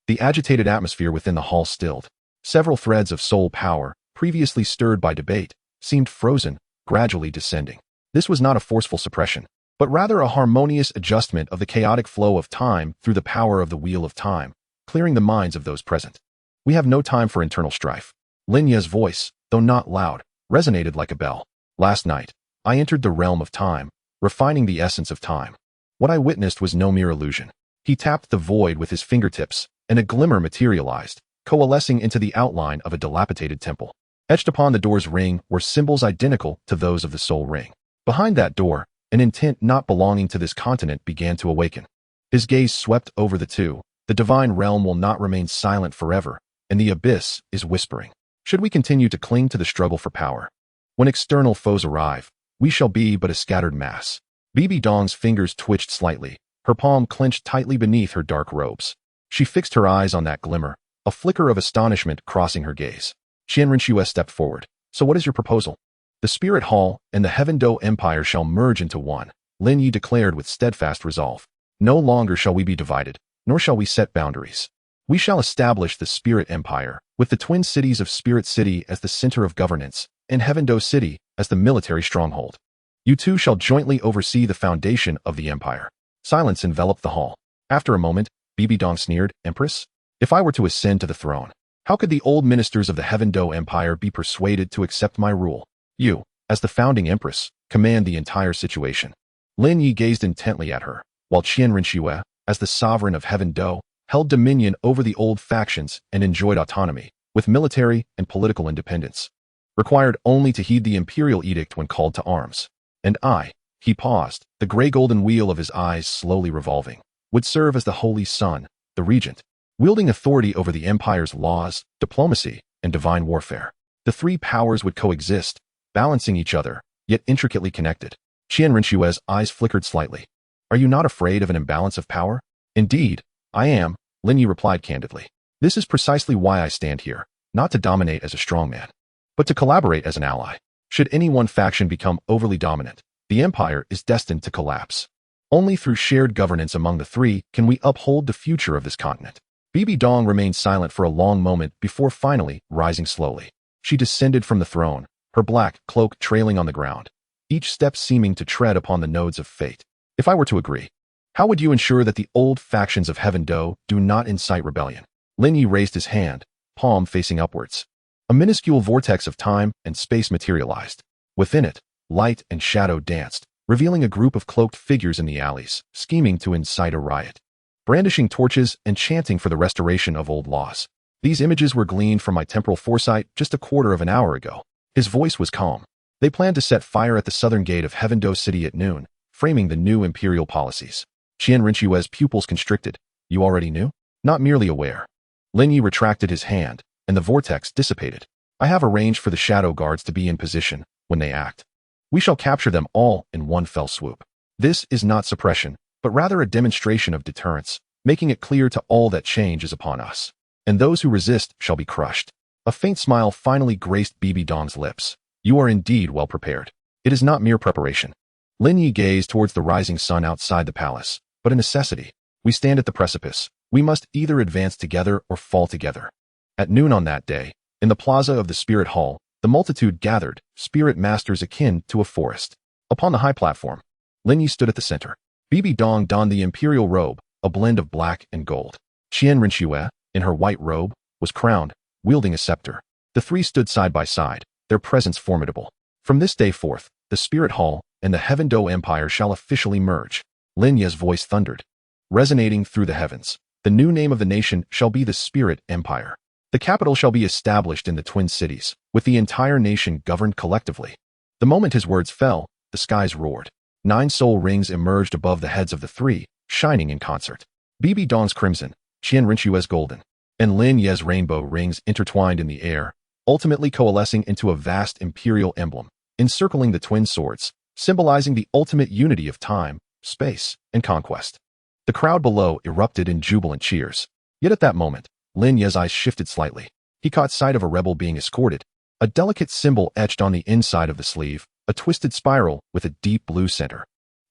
the agitated atmosphere within the hall stilled. Several threads of soul power, previously stirred by debate, seemed frozen, gradually descending. This was not a forceful suppression, but rather a harmonious adjustment of the chaotic flow of time through the power of the Wheel of Time, clearing the minds of those present. "We have no time for internal strife." Lin Ye's voice, though not loud, resonated like a bell. "Last night, I entered the realm of time, refining the essence of time. What I witnessed was no mere illusion." He tapped the void with his fingertips, and a glimmer materialized, coalescing into the outline of a dilapidated temple. Etched upon the door's ring were symbols identical to those of the soul ring. Behind that door, an intent not belonging to this continent began to awaken. His gaze swept over the two. The divine realm will not remain silent forever, and the abyss is whispering. Should we continue to cling to the struggle for power? When external foes arrive, we shall be but a scattered mass. Bibi Dong's fingers twitched slightly, her palm clenched tightly beneath her dark robes. She fixed her eyes on that glimmer, a flicker of astonishment crossing her gaze. Qian Renxue stepped forward. "So what is your proposal?" The Spirit Hall and the Heaven Do Empire shall merge into one, Lin Ye declared with steadfast resolve. No longer shall we be divided, nor shall we set boundaries. We shall establish the Spirit Empire, with the twin cities of Spirit City as the center of governance, and Heaven Do City as the military stronghold. You two shall jointly oversee the foundation of the empire. Silence enveloped the hall. After a moment, Bibi Dong sneered, Empress? If I were to ascend to the throne, how could the old ministers of the Heaven Do Empire be persuaded to accept my rule? You, as the founding empress, command the entire situation. Lin Ye gazed intently at her, while Qian Renxue, as the sovereign of Heaven Do, held dominion over the old factions and enjoyed autonomy, with military and political independence. Required only to heed the imperial edict when called to arms. And I, he paused, the gray-golden wheel of his eyes slowly revolving, would serve as the Holy Son, the regent, wielding authority over the empire's laws, diplomacy, and divine warfare. The three powers would coexist, balancing each other, yet intricately connected. Qian Renxue's eyes flickered slightly. Are you not afraid of an imbalance of power? Indeed, I am, Lin Ye replied candidly. This is precisely why I stand here, not to dominate as a strongman, but to collaborate as an ally. Should any one faction become overly dominant, the empire is destined to collapse. Only through shared governance among the three can we uphold the future of this continent. Bibi Dong remained silent for a long moment before finally rising slowly. She descended from the throne, her black cloak trailing on the ground, each step seeming to tread upon the nodes of fate. If I were to agree, how would you ensure that the old factions of Heaven Do do not incite rebellion? Lin Ye raised his hand, palm facing upwards. A minuscule vortex of time and space materialized. Within it, light and shadow danced, revealing a group of cloaked figures in the alleys, scheming to incite a riot. Brandishing torches and chanting for the restoration of old laws. These images were gleaned from my temporal foresight just a quarter of an hour ago. His voice was calm. They planned to set fire at the southern gate of Heaven Do City at noon, framing the new imperial policies. Qian Renxue's pupils constricted. You already knew? Not merely aware. Lin Ye retracted his hand, and the vortex dissipated. I have arranged for the shadow guards to be in position when they act. We shall capture them all in one fell swoop. This is not suppression, but rather a demonstration of deterrence, making it clear to all that change is upon us. And those who resist shall be crushed. A faint smile finally graced Bibi Dong's lips. You are indeed well prepared. It is not mere preparation. Lin Ye gazed towards the rising sun outside the palace, but a necessity. We stand at the precipice. We must either advance together or fall together. At noon on that day, in the plaza of the Spirit Hall, the multitude gathered, spirit masters akin to a forest. Upon the high platform, Lin Ye stood at the center. Bibi Dong donned the imperial robe, a blend of black and gold. Qian Renxue, in her white robe, was crowned, wielding a scepter. The three stood side by side, their presence formidable. From this day forth, the Spirit Hall and the Heaven Do Empire shall officially merge. Lin Ye's voice thundered, resonating through the heavens. The new name of the nation shall be the Spirit Empire. The capital shall be established in the twin cities, with the entire nation governed collectively. The moment his words fell, the skies roared. 9 soul rings emerged above the heads of the three, shining in concert. Bibi Dong's crimson, Qian Renxue's golden, and Lin Ye's rainbow rings intertwined in the air, ultimately coalescing into a vast imperial emblem, encircling the twin swords, symbolizing the ultimate unity of time, space, and conquest. The crowd below erupted in jubilant cheers. Yet at that moment, Lin Ye's eyes shifted slightly. He caught sight of a rebel being escorted, a delicate symbol etched on the inside of the sleeve, a twisted spiral with a deep blue center.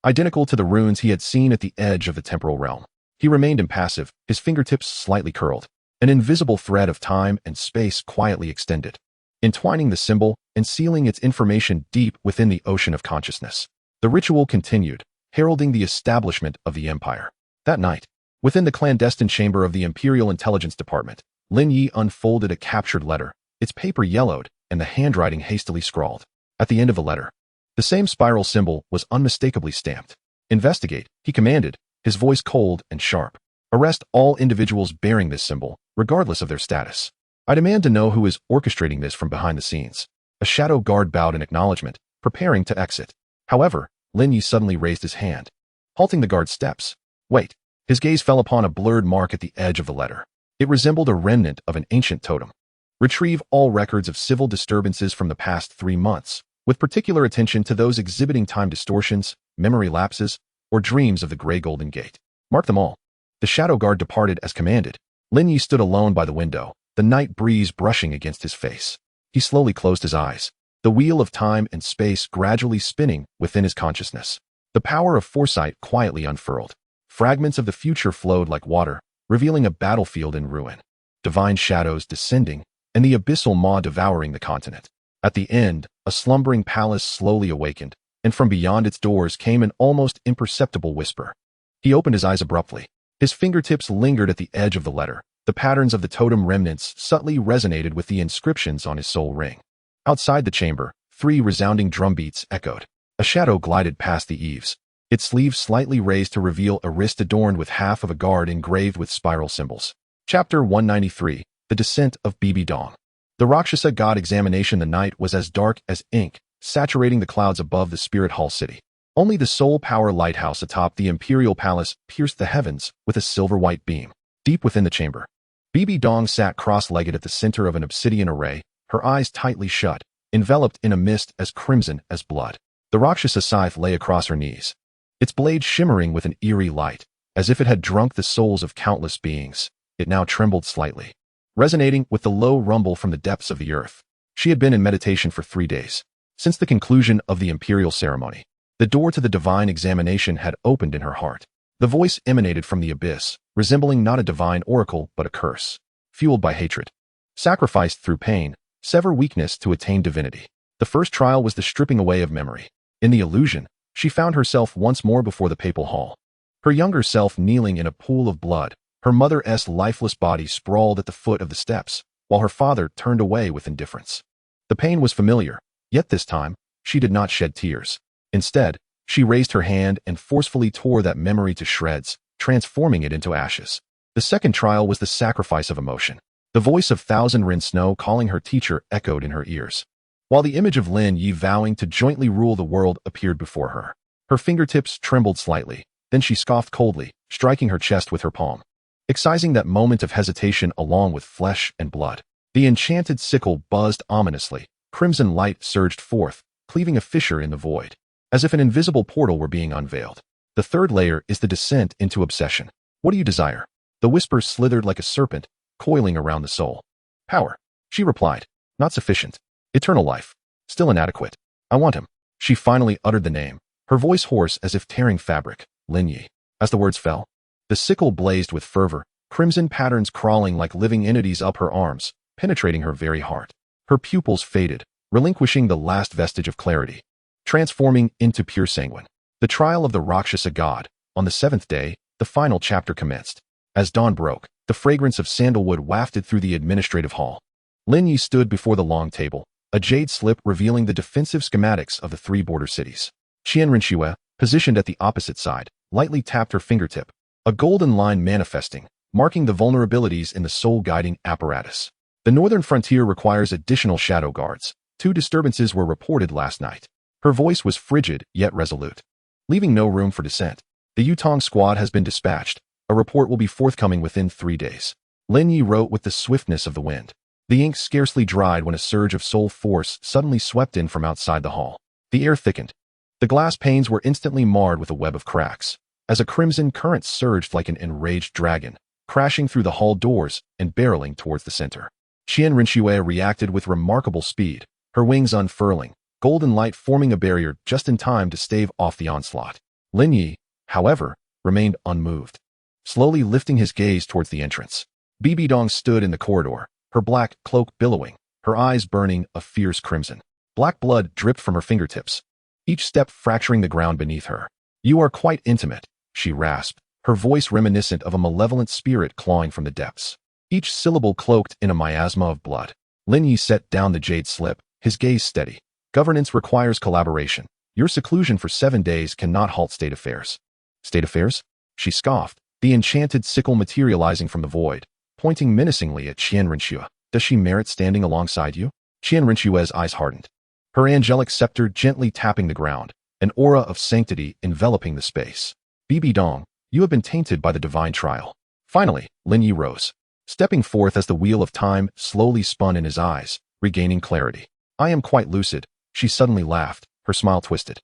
Identical to the runes he had seen at the edge of the temporal realm. He remained impassive, his fingertips slightly curled. An invisible thread of time and space quietly extended, entwining the symbol and sealing its information deep within the ocean of consciousness. The ritual continued, heralding the establishment of the empire. That night, within the clandestine chamber of the Imperial Intelligence Department, Lin Ye unfolded a captured letter, its paper yellowed and the handwriting hastily scrawled. At the end of the letter, the same spiral symbol was unmistakably stamped. Investigate, he commanded, his voice cold and sharp. Arrest all individuals bearing this symbol, regardless of their status. I demand to know who is orchestrating this from behind the scenes. A shadow guard bowed in acknowledgement, preparing to exit. However, Lin Ye suddenly raised his hand, halting the guard's steps. Wait. His gaze fell upon a blurred mark at the edge of the letter. It resembled a remnant of an ancient totem. Retrieve all records of civil disturbances from the past 3 months, with particular attention to those exhibiting time distortions, memory lapses, or dreams of the gray golden gate. Mark them all. The shadow guard departed as commanded. Lin Ye stood alone by the window, the night breeze brushing against his face. He slowly closed his eyes, the wheel of time and space gradually spinning within his consciousness. The power of foresight quietly unfurled. Fragments of the future flowed like water, revealing a battlefield in ruin. Divine shadows descending, and the abyssal maw devouring the continent. At the end, a slumbering palace slowly awakened, and from beyond its doors came an almost imperceptible whisper. He opened his eyes abruptly. His fingertips lingered at the edge of the letter. The patterns of the totem remnants subtly resonated with the inscriptions on his soul ring. Outside the chamber, 3 resounding drumbeats echoed. A shadow glided past the eaves, its sleeves slightly raised to reveal a wrist adorned with half of a guard engraved with spiral symbols. Chapter 193, The Descent of Bibi Dong. The Rakshasa god examination. The night was as dark as ink, saturating the clouds above the spirit hall city. Only the soul power lighthouse atop the imperial palace pierced the heavens with a silver-white beam. Deep within the chamber, Bibi Dong sat cross-legged at the center of an obsidian array, her eyes tightly shut, enveloped in a mist as crimson as blood. The Rakshasa scythe lay across her knees, its blade shimmering with an eerie light, as if it had drunk the souls of countless beings. It now trembled slightly, resonating with the low rumble from the depths of the earth. She had been in meditation for 3 days. Since the conclusion of the imperial ceremony, the door to the divine examination had opened in her heart. The voice emanated from the abyss, resembling not a divine oracle but a curse, fueled by hatred. Sacrificed through pain, sever weakness to attain divinity. The first trial was the stripping away of memory. In the illusion, she found herself once more before the papal hall. Her younger self kneeling in a pool of blood, her mother's lifeless body sprawled at the foot of the steps, while her father turned away with indifference. The pain was familiar, yet this time, she did not shed tears. Instead, she raised her hand and forcefully tore that memory to shreds, transforming it into ashes. The second trial was the sacrifice of emotion. The voice of Qian Renxue calling her teacher echoed in her ears, while the image of Lin Ye vowing to jointly rule the world appeared before her. Her fingertips trembled slightly, then she scoffed coldly, striking her chest with her palm, excising that moment of hesitation along with flesh and blood. The enchanted sickle buzzed ominously, crimson light surged forth, cleaving a fissure in the void, as if an invisible portal were being unveiled. The third layer is the descent into obsession. What do you desire? The whisper slithered like a serpent, coiling around the soul. Power, she replied. Not sufficient. Eternal life. Still inadequate. I want him. She finally uttered the name, her voice hoarse as if tearing fabric. Lin Ye. As the words fell, the sickle blazed with fervor, crimson patterns crawling like living entities up her arms, penetrating her very heart. Her pupils faded, relinquishing the last vestige of clarity, transforming into pure sanguine. The trial of the Rakshasa god. On the 7th day, the final chapter commenced. As dawn broke, the fragrance of sandalwood wafted through the administrative hall. Lin Ye stood before the long table, a jade slip revealing the defensive schematics of the 3 border cities. Qian Renxue, positioned at the opposite side, lightly tapped her fingertip, a golden line manifesting, marking the vulnerabilities in the soul-guiding apparatus. The northern frontier requires additional shadow guards. 2 disturbances were reported last night. Her voice was frigid yet resolute, leaving no room for dissent. The Yutong squad has been dispatched. A report will be forthcoming within 3 days. Lin Ye wrote with the swiftness of the wind. The ink scarcely dried when a surge of soul force suddenly swept in from outside the hall. The air thickened. The glass panes were instantly marred with a web of cracks, as a crimson current surged like an enraged dragon, crashing through the hall doors and barreling towards the center. Qian Renxue reacted with remarkable speed, her wings unfurling, golden light forming a barrier just in time to stave off the onslaught. Lin Ye, however, remained unmoved, slowly lifting his gaze towards the entrance. Bibi Dong stood in the corridor, her black cloak billowing, her eyes burning a fierce crimson. Black blood dripped from her fingertips, each step fracturing the ground beneath her. You are quite intimate, she rasped, her voice reminiscent of a malevolent spirit clawing from the depths, each syllable cloaked in a miasma of blood. Lin Ye set down the jade slip, his gaze steady. Governance requires collaboration. Your seclusion for 7 days cannot halt state affairs. State affairs? She scoffed, the enchanted sickle materializing from the void, pointing menacingly at Qian Renxue. Does she merit standing alongside you? Qian Renxue's eyes hardened, her angelic scepter gently tapping the ground, an aura of sanctity enveloping the space. Bibi Dong, you have been tainted by the divine trial. Finally, Lin Ye rose, stepping forth as the wheel of time slowly spun in his eyes, regaining clarity. I am quite lucid, she suddenly laughed, her smile twisted.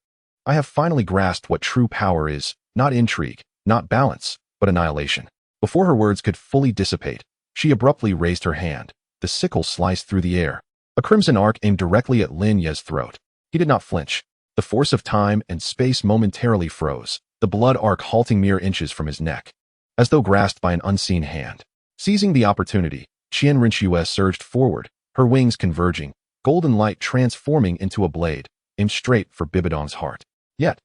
I have finally grasped what true power is, not intrigue, not balance, but annihilation. Before her words could fully dissipate, she abruptly raised her hand. The sickle sliced through the air, A crimson arc aimed directly at Lin Ye's throat. He did not flinch. The force of time and space momentarily froze, the blood arc halting mere inches from his neck, as though grasped by an unseen hand. Seizing the opportunity, Qian Renxue surged forward, her wings converging, golden light transforming into a blade, aimed straight for Bibi Dong's heart. Yet,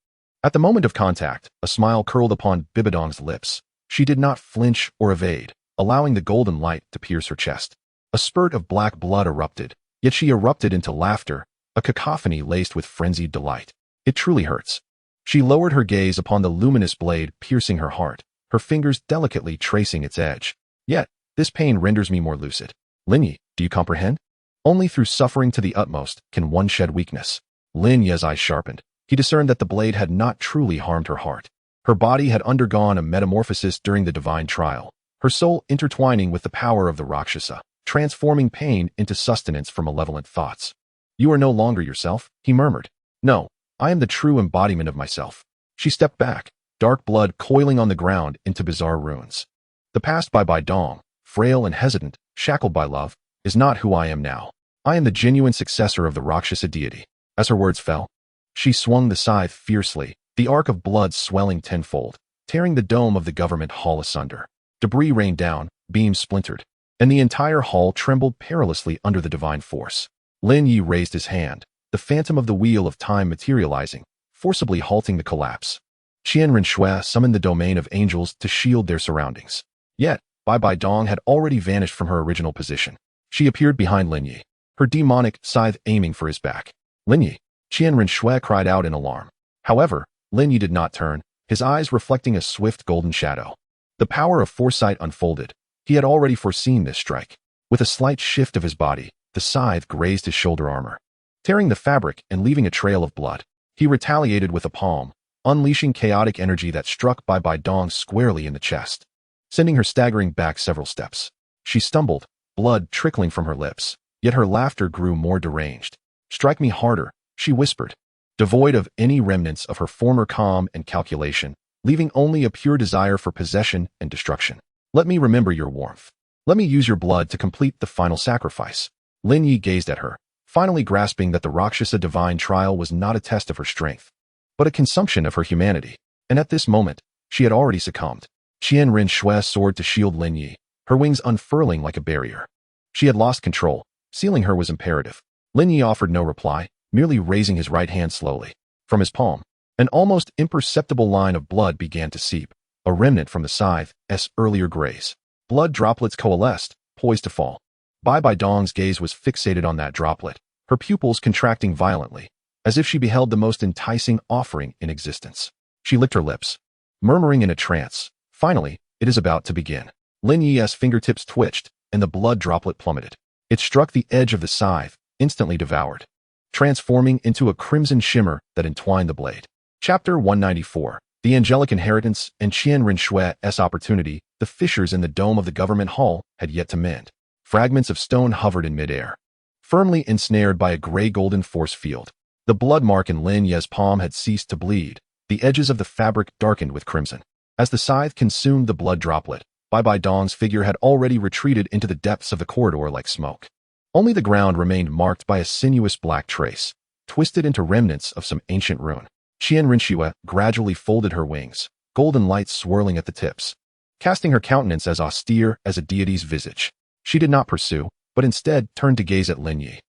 at the moment of contact, a smile curled upon Bibi Dong's lips. She did not flinch or evade, allowing the golden light to pierce her chest. A spurt of black blood erupted, yet she erupted into laughter, a cacophony laced with frenzied delight. It truly hurts. She lowered her gaze upon the luminous blade piercing her heart, her fingers delicately tracing its edge. Yet, this pain renders me more lucid. Lin Ye, do you comprehend? Only through suffering to the utmost can one shed weakness. Lin Ye's eyes sharpened. He discerned that the blade had not truly harmed her heart. Her body had undergone a metamorphosis during the divine trial, her soul intertwining with the power of the Rakshasa, transforming pain into sustenance for malevolent thoughts. You are no longer yourself, he murmured. No, I am the true embodiment of myself. She stepped back, dark blood coiling on the ground into bizarre ruins. The past Bibi Dong, frail and hesitant, shackled by love, is not who I am now. I am the genuine successor of the Rakshasa deity. As her words fell, she swung the scythe fiercely, the arc of blood swelling tenfold, tearing the dome of the government hall asunder. Debris rained down, beams splintered, and the entire hall trembled perilously under the divine force. Lin Ye raised his hand, the phantom of the wheel of time materializing, forcibly halting the collapse. Qian Renxue summoned the domain of angels to shield their surroundings. Yet, Bibi Dong had already vanished from her original position. She appeared behind Lin Ye, her demonic scythe aiming for his back. Lin Ye, Qian Renxue cried out in alarm. However, Lin Ye did not turn, his eyes reflecting a swift golden shadow. The power of foresight unfolded. He had already foreseen this strike. With a slight shift of his body, the scythe grazed his shoulder armor. Tearing the fabric and leaving a trail of blood, he retaliated with a palm, unleashing chaotic energy that struck Bibi Dong squarely in the chest, sending her staggering back several steps. She stumbled, blood trickling from her lips, yet her laughter grew more deranged. Strike me harder, she whispered, devoid of any remnants of her former calm and calculation, leaving only a pure desire for possession and destruction. Let me remember your warmth. Let me use your blood to complete the final sacrifice. Lin Ye gazed at her, finally grasping that the Rakshasa divine trial was not a test of her strength, but a consumption of her humanity. And at this moment, she had already succumbed. Qian Renxue soared to shield Lin Ye, her wings unfurling like a barrier. She had lost control. Sealing her was imperative. Lin Ye offered no reply, merely raising his right hand slowly. From his palm, an almost imperceptible line of blood began to seep, a remnant from the scythe's earlier graze. Blood droplets coalesced, poised to fall. Bibi Dong's gaze was fixated on that droplet, her pupils contracting violently, as if she beheld the most enticing offering in existence. She licked her lips, murmuring in a trance, finally, it is about to begin. Lin Ye's fingertips twitched, and the blood droplet plummeted. It struck the edge of the scythe, instantly devoured, transforming into a crimson shimmer that entwined the blade. Chapter 194. The Angelic Inheritance and Qian Renxue's opportunity. The fissures in the dome of the government hall had yet to mend. Fragments of stone hovered in midair, firmly ensnared by a gray-golden force field. The blood mark in Lin Ye's palm had ceased to bleed. The edges of the fabric darkened with crimson. As the scythe consumed the blood droplet, Bibi Dong's figure had already retreated into the depths of the corridor like smoke. Only the ground remained marked by a sinuous black trace, twisted into remnants of some ancient ruin. Qian Renxue gradually folded her wings, golden lights swirling at the tips, casting her countenance as austere as a deity's visage. She did not pursue, but instead turned to gaze at Lin Ye.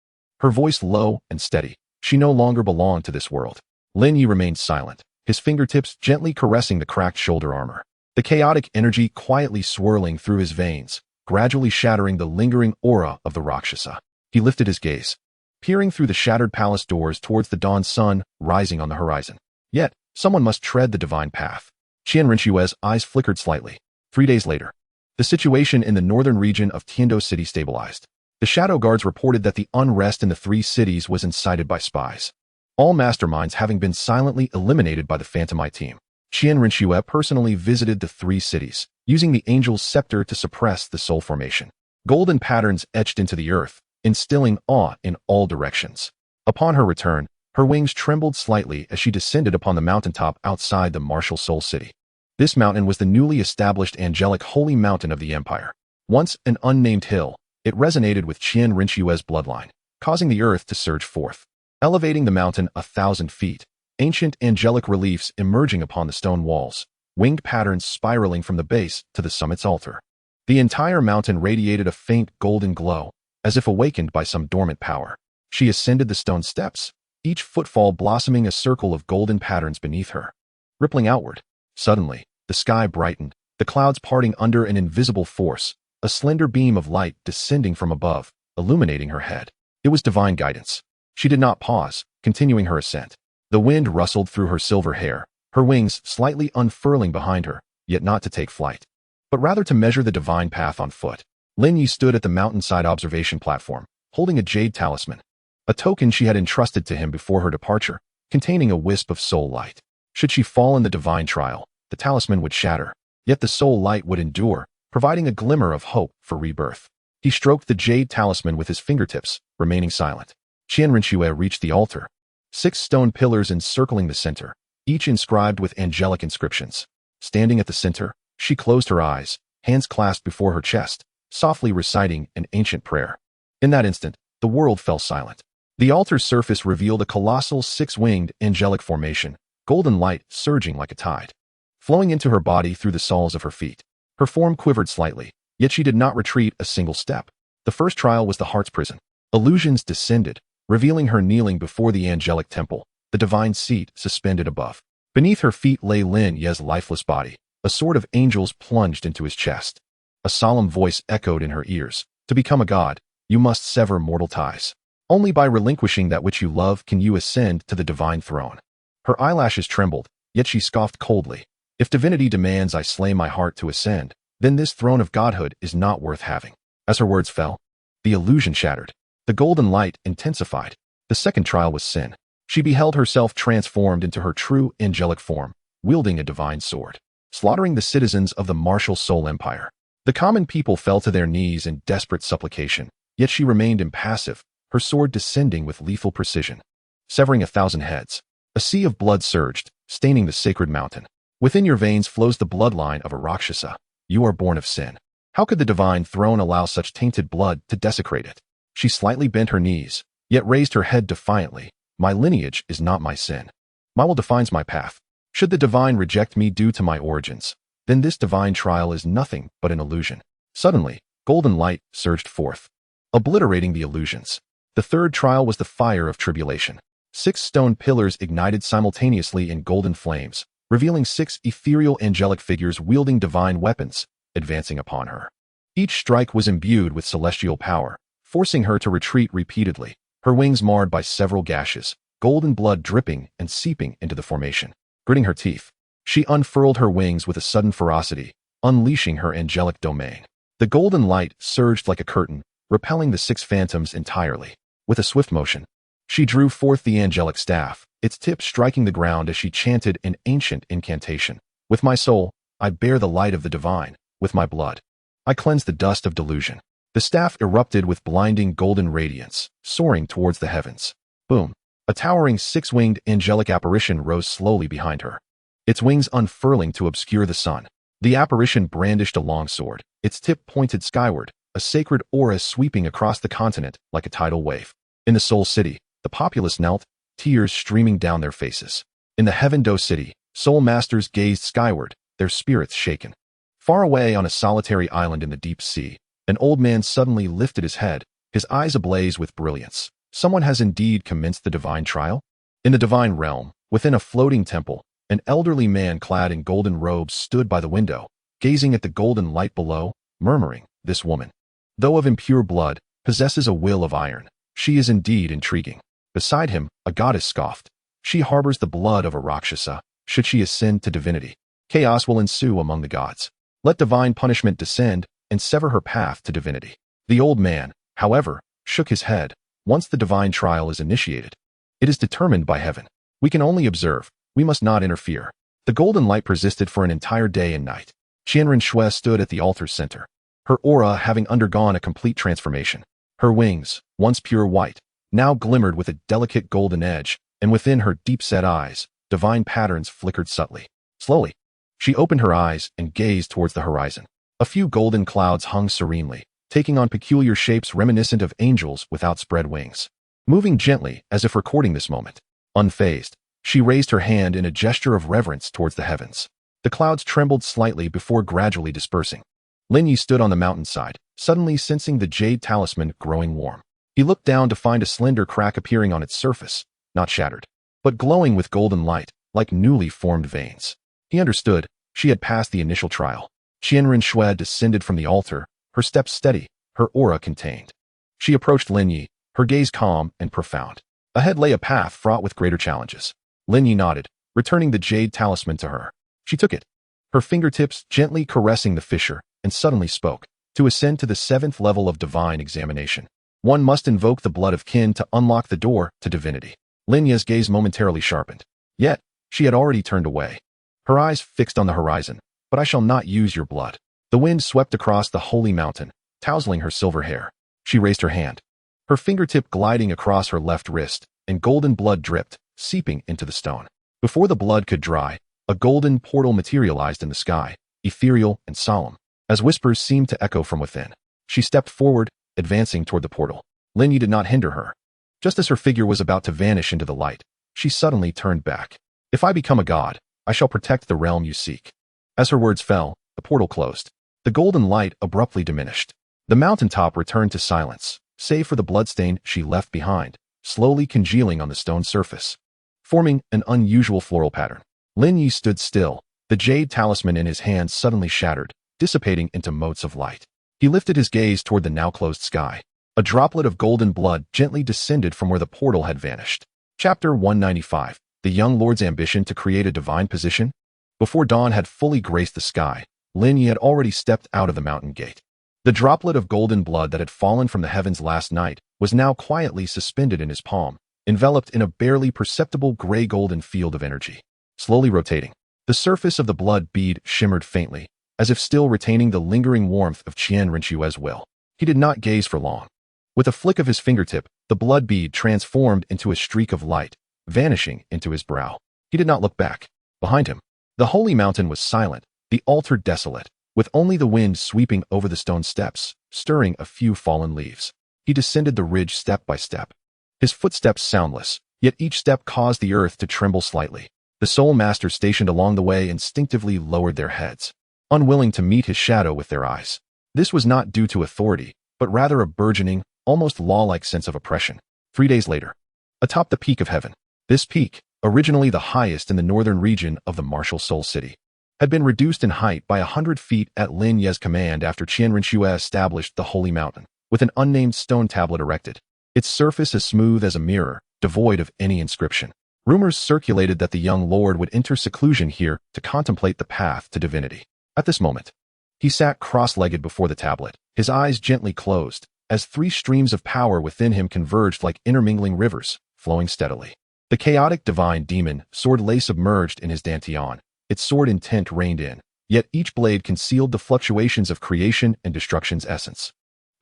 Her voice low and steady. She no longer belonged to this world. Lin Ye remained silent, his fingertips gently caressing the cracked shoulder armor. The chaotic energy quietly swirling through his veins, gradually shattering the lingering aura of the Rakshasa. He lifted his gaze, peering through the shattered palace doors towards the dawn sun rising on the horizon. Yet, someone must tread the divine path. Qian Renxue's eyes flickered slightly. 3 days later, the situation in the northern region of Tiando City stabilized. The shadow guards reported that the unrest in the 3 cities was incited by spies, all masterminds having been silently eliminated by the Phantom Eye team. Qian Renxue personally visited the 3 cities, using the Angel's Scepter to suppress the soul formation. Golden patterns etched into the earth, instilling awe in all directions. Upon her return, her wings trembled slightly as she descended upon the mountaintop outside the martial Soul City. This mountain was the newly established angelic holy mountain of the empire. Once an unnamed hill, it resonated with Qian Renxue's bloodline, causing the earth to surge forth, elevating the mountain 1,000 feet. Ancient angelic reliefs emerging upon the stone walls, winged patterns spiraling from the base to the summit's altar. The entire mountain radiated a faint golden glow, as if awakened by some dormant power. She ascended the stone steps, each footfall blossoming a circle of golden patterns beneath her, rippling outward. Suddenly, the sky brightened, the clouds parting under an invisible force, a slender beam of light descending from above, illuminating her head. It was divine guidance. She did not pause, continuing her ascent. The wind rustled through her silver hair, her wings slightly unfurling behind her, yet not to take flight, but rather to measure the divine path on foot. Lin Ye stood at the mountainside observation platform, holding a jade talisman, a token she had entrusted to him before her departure, containing a wisp of soul light. Should she fall in the divine trial, the talisman would shatter, yet the soul light would endure, providing a glimmer of hope for rebirth. He stroked the jade talisman with his fingertips, remaining silent. Qian Renxue reached the altar. 6 stone pillars encircling the center, each inscribed with angelic inscriptions. Standing at the center, she closed her eyes, hands clasped before her chest, softly reciting an ancient prayer. In that instant, the world fell silent. The altar's surface revealed a colossal 6-winged angelic formation, golden light surging like a tide, flowing into her body through the soles of her feet. Her form quivered slightly, yet she did not retreat a single step. The first trial was the heart's prison. Illusions descended, revealing her kneeling before the angelic temple, the divine seat suspended above. Beneath her feet lay Lin Ye's lifeless body. A sword of angels plunged into his chest. A solemn voice echoed in her ears. To become a god, you must sever mortal ties. Only by relinquishing that which you love can you ascend to the divine throne. Her eyelashes trembled, yet she scoffed coldly. If divinity demands I slay my heart to ascend, then this throne of godhood is not worth having. As her words fell, the illusion shattered. The golden light intensified. The second trial was sin. She beheld herself transformed into her true angelic form, wielding a divine sword, slaughtering the citizens of the martial soul empire. The common people fell to their knees in desperate supplication, yet she remained impassive, her sword descending with lethal precision, severing 1,000 heads. A sea of blood surged, staining the sacred mountain. Within your veins flows the bloodline of a Rakshasa. You are born of sin. How could the divine throne allow such tainted blood to desecrate it? She slightly bent her knees, yet raised her head defiantly. My lineage is not my sin. My will defines my path. Should the divine reject me due to my origins, then this divine trial is nothing but an illusion. Suddenly, golden light surged forth, obliterating the illusions. The third trial was the fire of tribulation. 6 stone pillars ignited simultaneously in golden flames, revealing 6 ethereal angelic figures wielding divine weapons, advancing upon her. Each strike was imbued with celestial power, forcing her to retreat repeatedly, her wings marred by several gashes, golden blood dripping and seeping into the formation. Gritting her teeth, she unfurled her wings with a sudden ferocity, unleashing her angelic domain. The golden light surged like a curtain, repelling the 6 phantoms entirely. With a swift motion, she drew forth the angelic staff, its tip striking the ground as she chanted an ancient incantation. With my soul, I bear the light of the divine. With my blood, I cleanse the dust of delusion. The staff erupted with blinding golden radiance, soaring towards the heavens. Boom! A towering 6-winged angelic apparition rose slowly behind her, its wings unfurling to obscure the sun. The apparition brandished a long sword, its tip pointed skyward, a sacred aura sweeping across the continent like a tidal wave. In the Soul City, the populace knelt, tears streaming down their faces. In the Heaven Do City, soul masters gazed skyward, their spirits shaken. Far away on a solitary island in the deep sea, an old man suddenly lifted his head, his eyes ablaze with brilliance. Someone has indeed commenced the divine trial? In the divine realm, within a floating temple, an elderly man clad in golden robes stood by the window, gazing at the golden light below, murmuring, "This woman, though of impure blood, possesses a will of iron. She is indeed intriguing." Beside him, a goddess scoffed. "She harbors the blood of a Rakshasa. Should she ascend to divinity, chaos will ensue among the gods. Let divine punishment descend and sever her path to divinity." The old man, however, shook his head. Once the divine trial is initiated, it is determined by heaven. We can only observe. We must not interfere. The golden light persisted for an entire day and night. Qian Renxue stood at the altar's center, her aura having undergone a complete transformation. Her wings, once pure white, now glimmered with a delicate golden edge, and within her deep-set eyes, divine patterns flickered subtly. Slowly, she opened her eyes and gazed towards the horizon. A few golden clouds hung serenely, taking on peculiar shapes reminiscent of angels with outspread wings. Moving gently, as if recording this moment. Unfazed, she raised her hand in a gesture of reverence towards the heavens. The clouds trembled slightly before gradually dispersing. Lin Ye stood on the mountainside, suddenly sensing the jade talisman growing warm. He looked down to find a slender crack appearing on its surface, not shattered, but glowing with golden light, like newly formed veins. He understood, she had passed the initial trial. Qian Renxue descended from the altar, her steps steady, her aura contained. She approached Lin Ye, her gaze calm and profound. Ahead lay a path fraught with greater challenges. Lin Ye nodded, returning the jade talisman to her. She took it, her fingertips gently caressing the fissure, and suddenly spoke. To ascend to the 7th level of divine examination, one must invoke the blood of kin to unlock the door to divinity. Lin Ye's gaze momentarily sharpened. Yet, she had already turned away. Her eyes fixed on the horizon. But I shall not use your blood. The wind swept across the holy mountain, tousling her silver hair. She raised her hand, her fingertip gliding across her left wrist, and golden blood dripped, seeping into the stone. Before the blood could dry, a golden portal materialized in the sky, ethereal and solemn, as whispers seemed to echo from within. She stepped forward, advancing toward the portal. Lin Ye did not hinder her. Just as her figure was about to vanish into the light, she suddenly turned back. If I become a god, I shall protect the realm you seek. As her words fell, the portal closed. The golden light abruptly diminished. The mountaintop returned to silence, save for the bloodstain she left behind, slowly congealing on the stone surface, forming an unusual floral pattern. Lin Ye stood still, the jade talisman in his hand suddenly shattered, dissipating into motes of light. He lifted his gaze toward the now closed sky. A droplet of golden blood gently descended from where the portal had vanished. Chapter 195. The young lord's ambition to create a divine position? Before dawn had fully graced the sky, Lin Ye had already stepped out of the mountain gate. The droplet of golden blood that had fallen from the heavens last night was now quietly suspended in his palm, enveloped in a barely perceptible gray-golden field of energy. Slowly rotating, the surface of the blood bead shimmered faintly, as if still retaining the lingering warmth of Qian Renxue's will. He did not gaze for long. With a flick of his fingertip, the blood bead transformed into a streak of light, vanishing into his brow. He did not look back. Behind him, the holy mountain was silent, the altar desolate, with only the wind sweeping over the stone steps, stirring a few fallen leaves. He descended the ridge step by step, his footsteps soundless, yet each step caused the earth to tremble slightly. The soul masters stationed along the way instinctively lowered their heads, unwilling to meet his shadow with their eyes. This was not due to authority, but rather a burgeoning, almost law-like sense of oppression. 3 days later, atop the peak of heaven, this peak, originally the highest in the northern region of the martial Soul City, had been reduced in height by 100 feet at Lin Ye's command after Qian Renxue established the holy mountain, with an unnamed stone tablet erected, its surface as smooth as a mirror, devoid of any inscription. Rumors circulated that the young lord would enter seclusion here to contemplate the path to divinity. At this moment, he sat cross-legged before the tablet, his eyes gently closed, as 3 streams of power within him converged like intermingling rivers, flowing steadily. The chaotic divine demon sword lay submerged in his dantian, its sword intent reined in, yet each blade concealed the fluctuations of creation and destruction's essence.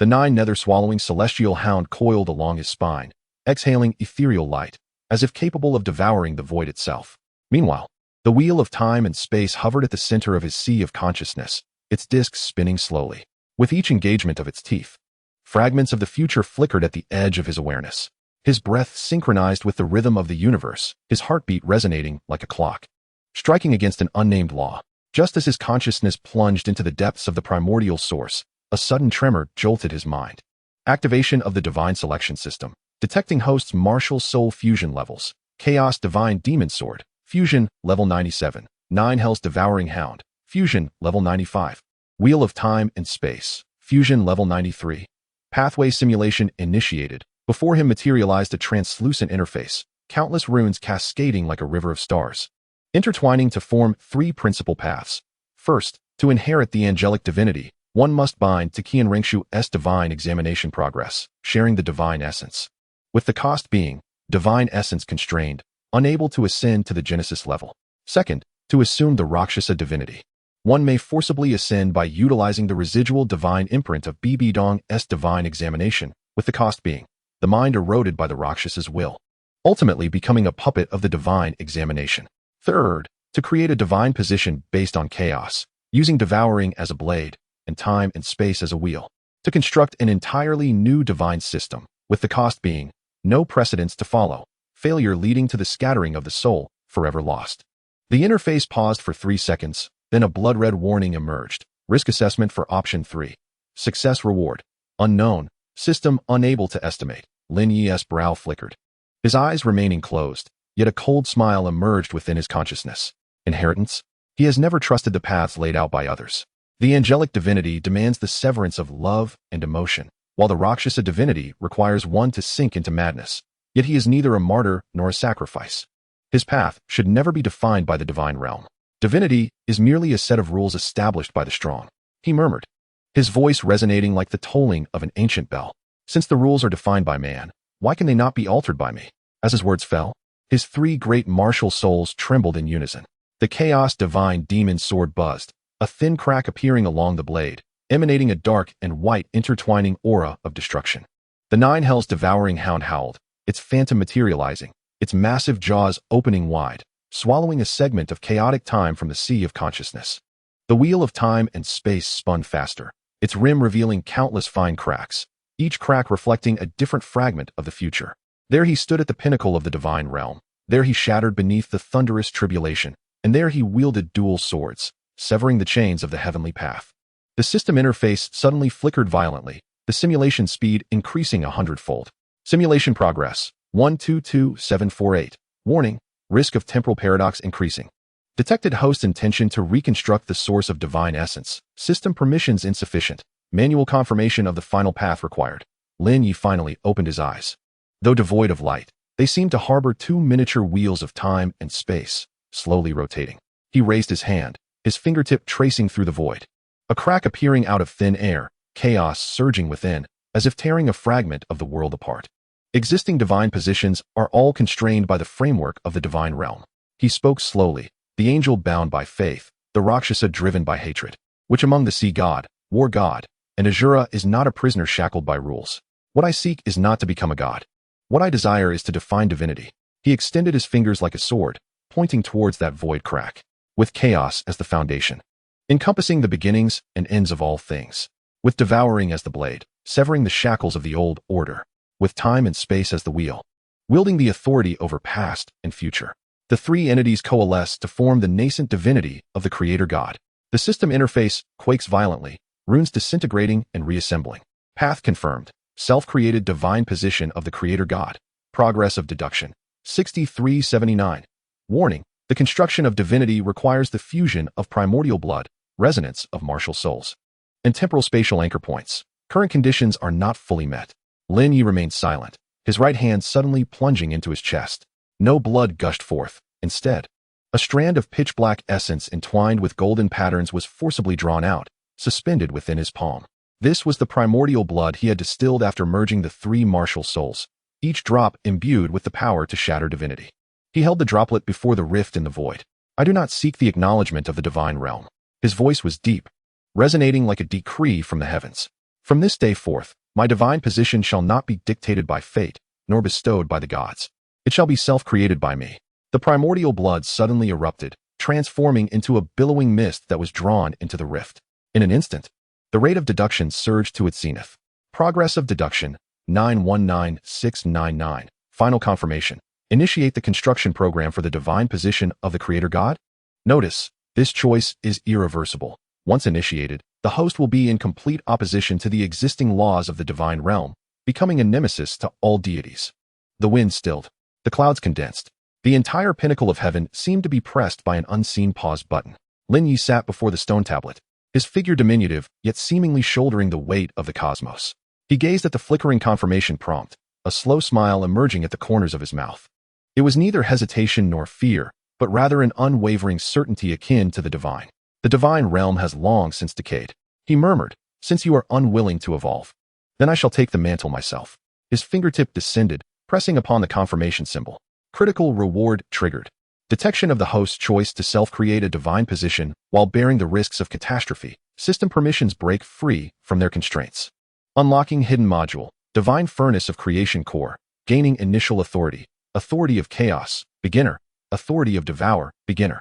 The 9 nether swallowing celestial hound coiled along his spine, exhaling ethereal light, as if capable of devouring the void itself. Meanwhile, the wheel of time and space hovered at the center of his sea of consciousness, its disks spinning slowly. With each engagement of its teeth, fragments of the future flickered at the edge of his awareness. His breath synchronized with the rhythm of the universe, his heartbeat resonating like a clock, striking against an unnamed law. Just as his consciousness plunged into the depths of the primordial source, a sudden tremor jolted his mind. Activation of the divine selection system. Detecting host's martial soul fusion levels. Chaos divine demon sword. Fusion, level 97. 9 Hell's devouring hound. Fusion, level 95. Wheel of time and space. Fusion, level 93. Pathway simulation initiated. Before him materialized a translucent interface, countless runes cascading like a river of stars, intertwining to form 3 principal paths. First, to inherit the angelic divinity, one must bind to Qian Renxue's divine examination progress, sharing the divine essence, with the cost being divine essence constrained, unable to ascend to the Genesis level. Second, to assume the Rakshasa divinity, one may forcibly ascend by utilizing the residual divine imprint of Bibi Dong's divine examination, with the cost being the mind eroded by the Rakshas's will, ultimately becoming a puppet of the divine examination. Third, to create a divine position based on chaos, using devouring as a blade, and time and space as a wheel. to construct an entirely new divine system, with the cost being no precedents to follow, failure leading to the scattering of the soul, forever lost. The interface paused for 3 seconds, then a blood-red warning emerged. Risk assessment for option 3. Success reward. Unknown. System unable to estimate. Lin Ye's brow flickered. His eyes remaining closed, yet a cold smile emerged within his consciousness. Inheritance? He has never trusted the paths laid out by others. The angelic divinity demands the severance of love and emotion, while the Rakshasa divinity requires one to sink into madness. Yet he is neither a martyr nor a sacrifice. His path should never be defined by the divine realm. Divinity is merely a set of rules established by the strong, he murmured, his voice resonating like the tolling of an ancient bell. Since the rules are defined by man, why can they not be altered by me? As his words fell, his 3 great martial souls trembled in unison. The chaos divine demon sword buzzed, a thin crack appearing along the blade, emanating a dark and white intertwining aura of destruction. The 9 hells devouring hound howled, its phantom materializing, its massive jaws opening wide, swallowing a segment of chaotic time from the sea of consciousness. The wheel of time and space spun faster, its rim revealing countless fine cracks, each crack reflecting a different fragment of the future. There he stood at the pinnacle of the divine realm. There he shattered beneath the thunderous tribulation, and there he wielded dual swords, severing the chains of the heavenly path. The system interface suddenly flickered violently, the simulation speed increasing 100-fold. Simulation progress, 122748. Warning, risk of temporal paradox increasing. Detected host intention to reconstruct the source of divine essence. System permissions insufficient. Manual confirmation of the final path required. Lin Ye finally opened his eyes. Though devoid of light, they seemed to harbor 2 miniature wheels of time and space, slowly rotating. He raised his hand, his fingertip tracing through the void. A crack appearing out of thin air, chaos surging within, as if tearing a fragment of the world apart. Existing divine positions are all constrained by the framework of the divine realm. He spoke slowly, the angel bound by faith, the Rakshasa driven by hatred. Which among the sea god, war god, and Azura is not a prisoner shackled by rules? What I seek is not to become a god. What I desire is to define divinity. He extended his fingers like a sword, pointing towards that void crack, with chaos as the foundation, encompassing the beginnings and ends of all things, with devouring as the blade, severing the shackles of the old order, with time and space as the wheel, wielding the authority over past and future. The 3 entities coalesce to form the nascent divinity of the creator god. The system interface quakes violently, runes disintegrating and reassembling. Path confirmed. Self-created divine position of the creator god. Progress of deduction. 6379. Warning, the construction of divinity requires the fusion of primordial blood, resonance of martial souls, and temporal spatial anchor points. Current conditions are not fully met. Lin Ye remained silent, his right hand suddenly plunging into his chest. No blood gushed forth. Instead, a strand of pitch-black essence entwined with golden patterns was forcibly drawn out, suspended within his palm. This was the primordial blood he had distilled after merging the 3 martial souls, each drop imbued with the power to shatter divinity. He held the droplet before the rift in the void. I do not seek the acknowledgement of the divine realm. His voice was deep, resonating like a decree from the heavens. From this day forth, my divine position shall not be dictated by fate, nor bestowed by the gods. It shall be self-created by me. The primordial blood suddenly erupted, transforming into a billowing mist that was drawn into the rift. In an instant, the rate of deduction surged to its zenith. Progress of deduction, 919699. Final confirmation. Initiate the construction program for the divine position of the creator god? Notice, this choice is irreversible. Once initiated, the host will be in complete opposition to the existing laws of the divine realm, becoming a nemesis to all deities. The wind stilled. The clouds condensed. The entire pinnacle of heaven seemed to be pressed by an unseen pause button. Lin Ye sat before the stone tablet, his figure diminutive, yet seemingly shouldering the weight of the cosmos. He gazed at the flickering confirmation prompt, a slow smile emerging at the corners of his mouth. It was neither hesitation nor fear, but rather an unwavering certainty akin to the divine. The divine realm has long since decayed. He murmured, since you are unwilling to evolve, then I shall take the mantle myself. His fingertip descended, pressing upon the confirmation symbol. Critical reward triggered. Detection of the host's choice to self-create a divine position while bearing the risks of catastrophe. System permissions break free from their constraints. Unlocking hidden module. Divine furnace of creation core. Gaining initial authority. Authority of chaos. Beginner. Authority of devour. Beginner.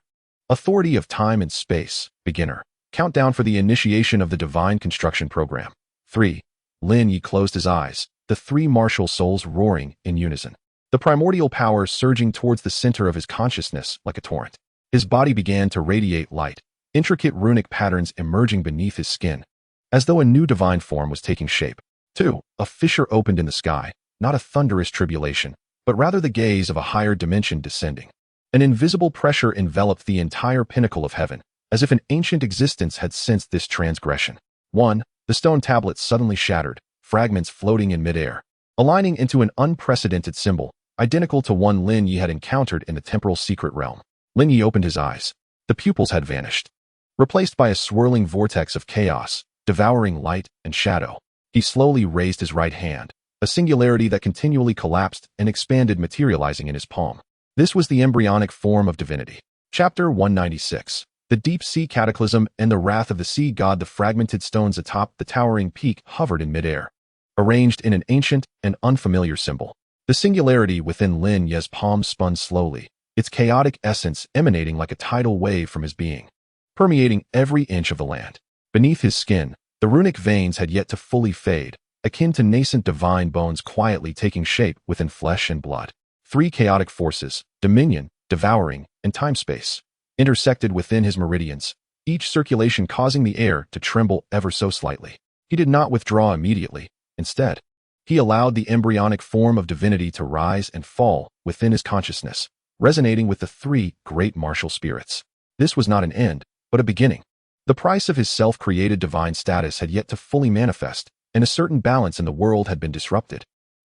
Authority of time and space. Beginner. Countdown for the initiation of the divine construction program. 3. Lin Ye closed his eyes, the three martial souls roaring in unison. The primordial power surging towards the center of his consciousness like a torrent. His body began to radiate light, intricate runic patterns emerging beneath his skin, as though a new divine form was taking shape. 2. A fissure opened in the sky, not a thunderous tribulation, but rather the gaze of a higher dimension descending. An invisible pressure enveloped the entire pinnacle of heaven, as if an ancient existence had sensed this transgression. 1. The stone tablets suddenly shattered, fragments floating in midair, aligning into an unprecedented symbol, identical to one Lin Ye had encountered in the temporal secret realm. Lin Ye opened his eyes. The pupils had vanished, replaced by a swirling vortex of chaos, devouring light and shadow. He slowly raised his right hand, a singularity that continually collapsed and expanded, materializing in his palm. This was the embryonic form of divinity. Chapter 196. The deep sea cataclysm and the wrath of the sea god. The fragmented stones atop the towering peak hovered in midair, arranged in an ancient and unfamiliar symbol. The singularity within Lin Ye's palm spun slowly, its chaotic essence emanating like a tidal wave from his being, permeating every inch of the land. Beneath his skin, the runic veins had yet to fully fade, akin to nascent divine bones quietly taking shape within flesh and blood. 3 chaotic forces, dominion, devouring, and time-space, intersected within his meridians, each circulation causing the air to tremble ever so slightly. He did not withdraw immediately. Instead, he allowed the embryonic form of divinity to rise and fall within his consciousness, resonating with the 3 great martial spirits. This was not an end, but a beginning. The price of his self-created divine status had yet to fully manifest, and a certain balance in the world had been disrupted.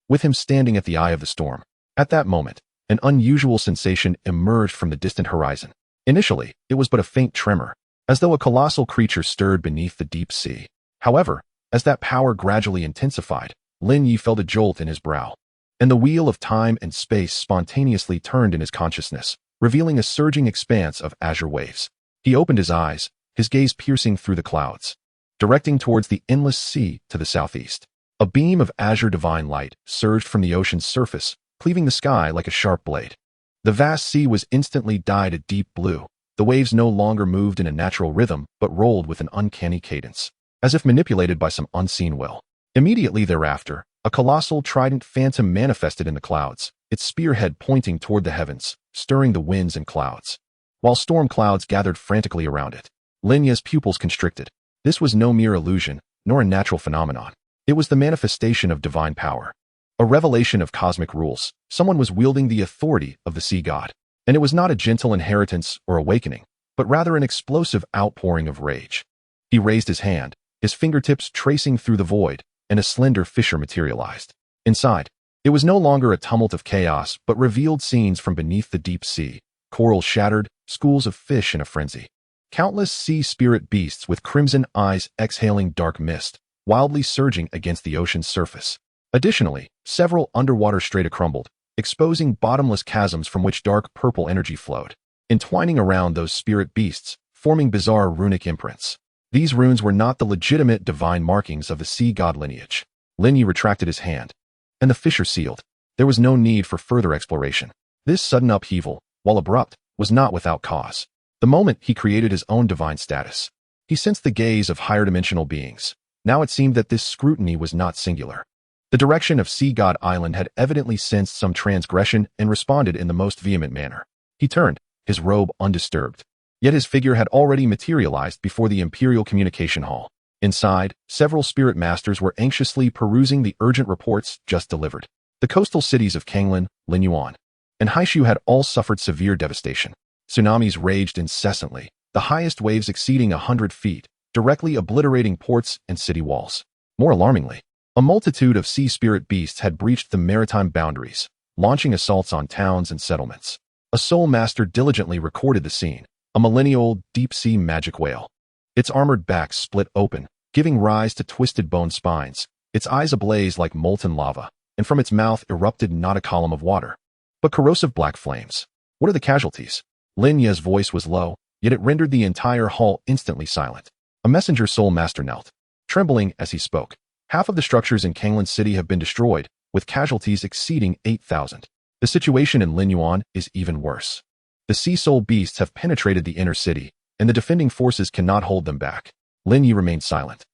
With him standing at the eye of the storm, at that moment, an unusual sensation emerged from the distant horizon. Initially, it was but a faint tremor, as though a colossal creature stirred beneath the deep sea. However, as that power gradually intensified, Lin Ye felt a jolt in his brow, and the wheel of time and space spontaneously turned in his consciousness, revealing a surging expanse of azure waves. He opened his eyes, his gaze piercing through the clouds, directing towards the endless sea to the southeast. A beam of azure divine light surged from the ocean's surface, cleaving the sky like a sharp blade. The vast sea was instantly dyed a deep blue. The waves no longer moved in a natural rhythm, but rolled with an uncanny cadence, as if manipulated by some unseen will. Immediately thereafter, a colossal trident phantom manifested in the clouds, its spearhead pointing toward the heavens, stirring the winds and clouds, while storm clouds gathered frantically around it. Lin Ye's pupils constricted. This was no mere illusion, nor a natural phenomenon. It was the manifestation of divine power. A revelation of cosmic rules. Someone was wielding the authority of the sea god. And it was not a gentle inheritance or awakening, but rather an explosive outpouring of rage. He raised his hand, his fingertips tracing through the void, and a slender fissure materialized. Inside, it was no longer a tumult of chaos, but revealed scenes from beneath the deep sea. Coral shattered, schools of fish in a frenzy. Countless sea spirit beasts with crimson eyes exhaling dark mist, wildly surging against the ocean's surface. Additionally, several underwater strata crumbled, exposing bottomless chasms from which dark purple energy flowed, entwining around those spirit beasts, forming bizarre runic imprints. These runes were not the legitimate divine markings of the sea god lineage. Lin Ye retracted his hand, and the fissure sealed. There was no need for further exploration. This sudden upheaval, while abrupt, was not without cause. The moment he created his own divine status, he sensed the gaze of higher dimensional beings. Now it seemed that this scrutiny was not singular. The direction of Sea God Island had evidently sensed some transgression and responded in the most vehement manner. He turned, his robe undisturbed. Yet his figure had already materialized before the Imperial Communication Hall. Inside, several spirit masters were anxiously perusing the urgent reports just delivered. The coastal cities of Kanglin, Linyuan, and Haishu had all suffered severe devastation. Tsunamis raged incessantly, the highest waves exceeding 100 feet, directly obliterating ports and city walls. More alarmingly, a multitude of sea spirit beasts had breached the maritime boundaries, launching assaults on towns and settlements. A soul master diligently recorded the scene, a millennia-old deep-sea magic whale. Its armored back split open, giving rise to twisted bone spines, its eyes ablaze like molten lava, and from its mouth erupted not a column of water, but corrosive black flames. What are the casualties? Lin Ye's voice was low, yet it rendered the entire hall instantly silent. A messenger soul master knelt, trembling as he spoke. Half of the structures in Kanglin City have been destroyed, with casualties exceeding 8,000. The situation in Linyuan is even worse. The sea soul beasts have penetrated the inner city, and the defending forces cannot hold them back. Lin Ye remained silent.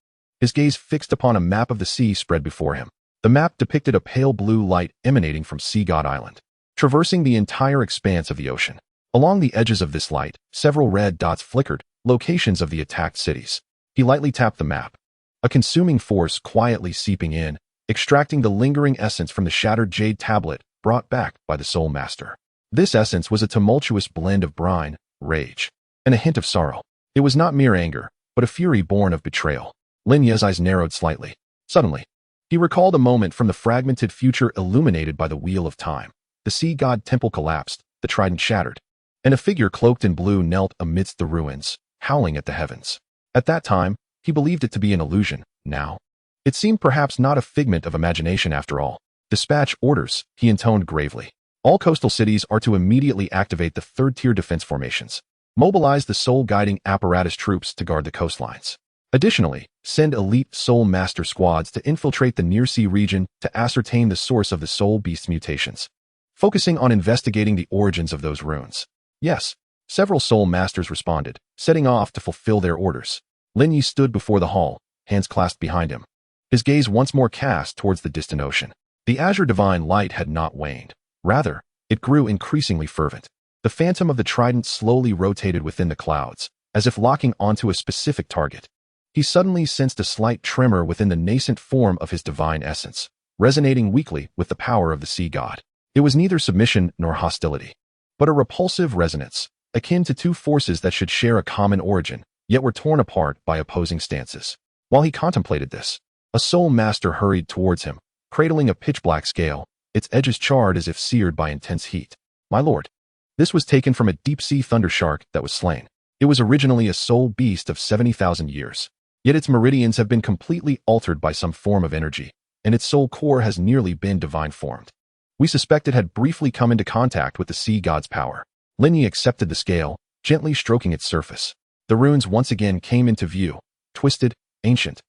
his gaze fixed upon a map of the sea spread before him. The map depicted a pale blue light emanating from Sea God Island, traversing the entire expanse of the ocean. Along the edges of this light, several red dots flickered, locations of the attacked cities. He lightly tapped the map, a consuming force quietly seeping in, extracting the lingering essence from the shattered jade tablet brought back by the Soul Master. This essence was a tumultuous blend of brine, rage, and a hint of sorrow. It was not mere anger, but a fury born of betrayal. Lin Ye's eyes narrowed slightly. Suddenly, he recalled a moment from the fragmented future illuminated by the wheel of time. The sea god temple collapsed, the trident shattered, and a figure cloaked in blue knelt amidst the ruins, howling at the heavens. At that time, he believed it to be an illusion. Now, it seemed perhaps not a figment of imagination after all. Dispatch orders, he intoned gravely. All coastal cities are to immediately activate the third-tier defense formations. Mobilize the soul-guiding apparatus troops to guard the coastlines. Additionally, send elite Soul Master squads to infiltrate the near-sea region to ascertain the source of the Soul Beast's mutations, focusing on investigating the origins of those runes. Yes, several Soul Masters responded, setting off to fulfill their orders. Lin Ye stood before the hall, hands clasped behind him, his gaze once more cast towards the distant ocean. The azure divine light had not waned. Rather, it grew increasingly fervent. The phantom of the trident slowly rotated within the clouds, as if locking onto a specific target. He suddenly sensed a slight tremor within the nascent form of his divine essence, resonating weakly with the power of the sea god. It was neither submission nor hostility, but a repulsive resonance, akin to two forces that should share a common origin, yet were torn apart by opposing stances. While he contemplated this, a Soul Master hurried towards him, cradling a pitch-black scale, its edges charred as if seared by intense heat. My lord, this was taken from a deep-sea thunder shark that was slain. It was originally a soul beast of 70,000 years. Yet its meridians have been completely altered by some form of energy, and its soul core has nearly been divine formed. We suspect it had briefly come into contact with the sea god's power. Lin Ye accepted the scale, gently stroking its surface. The runes once again came into view, twisted, ancient,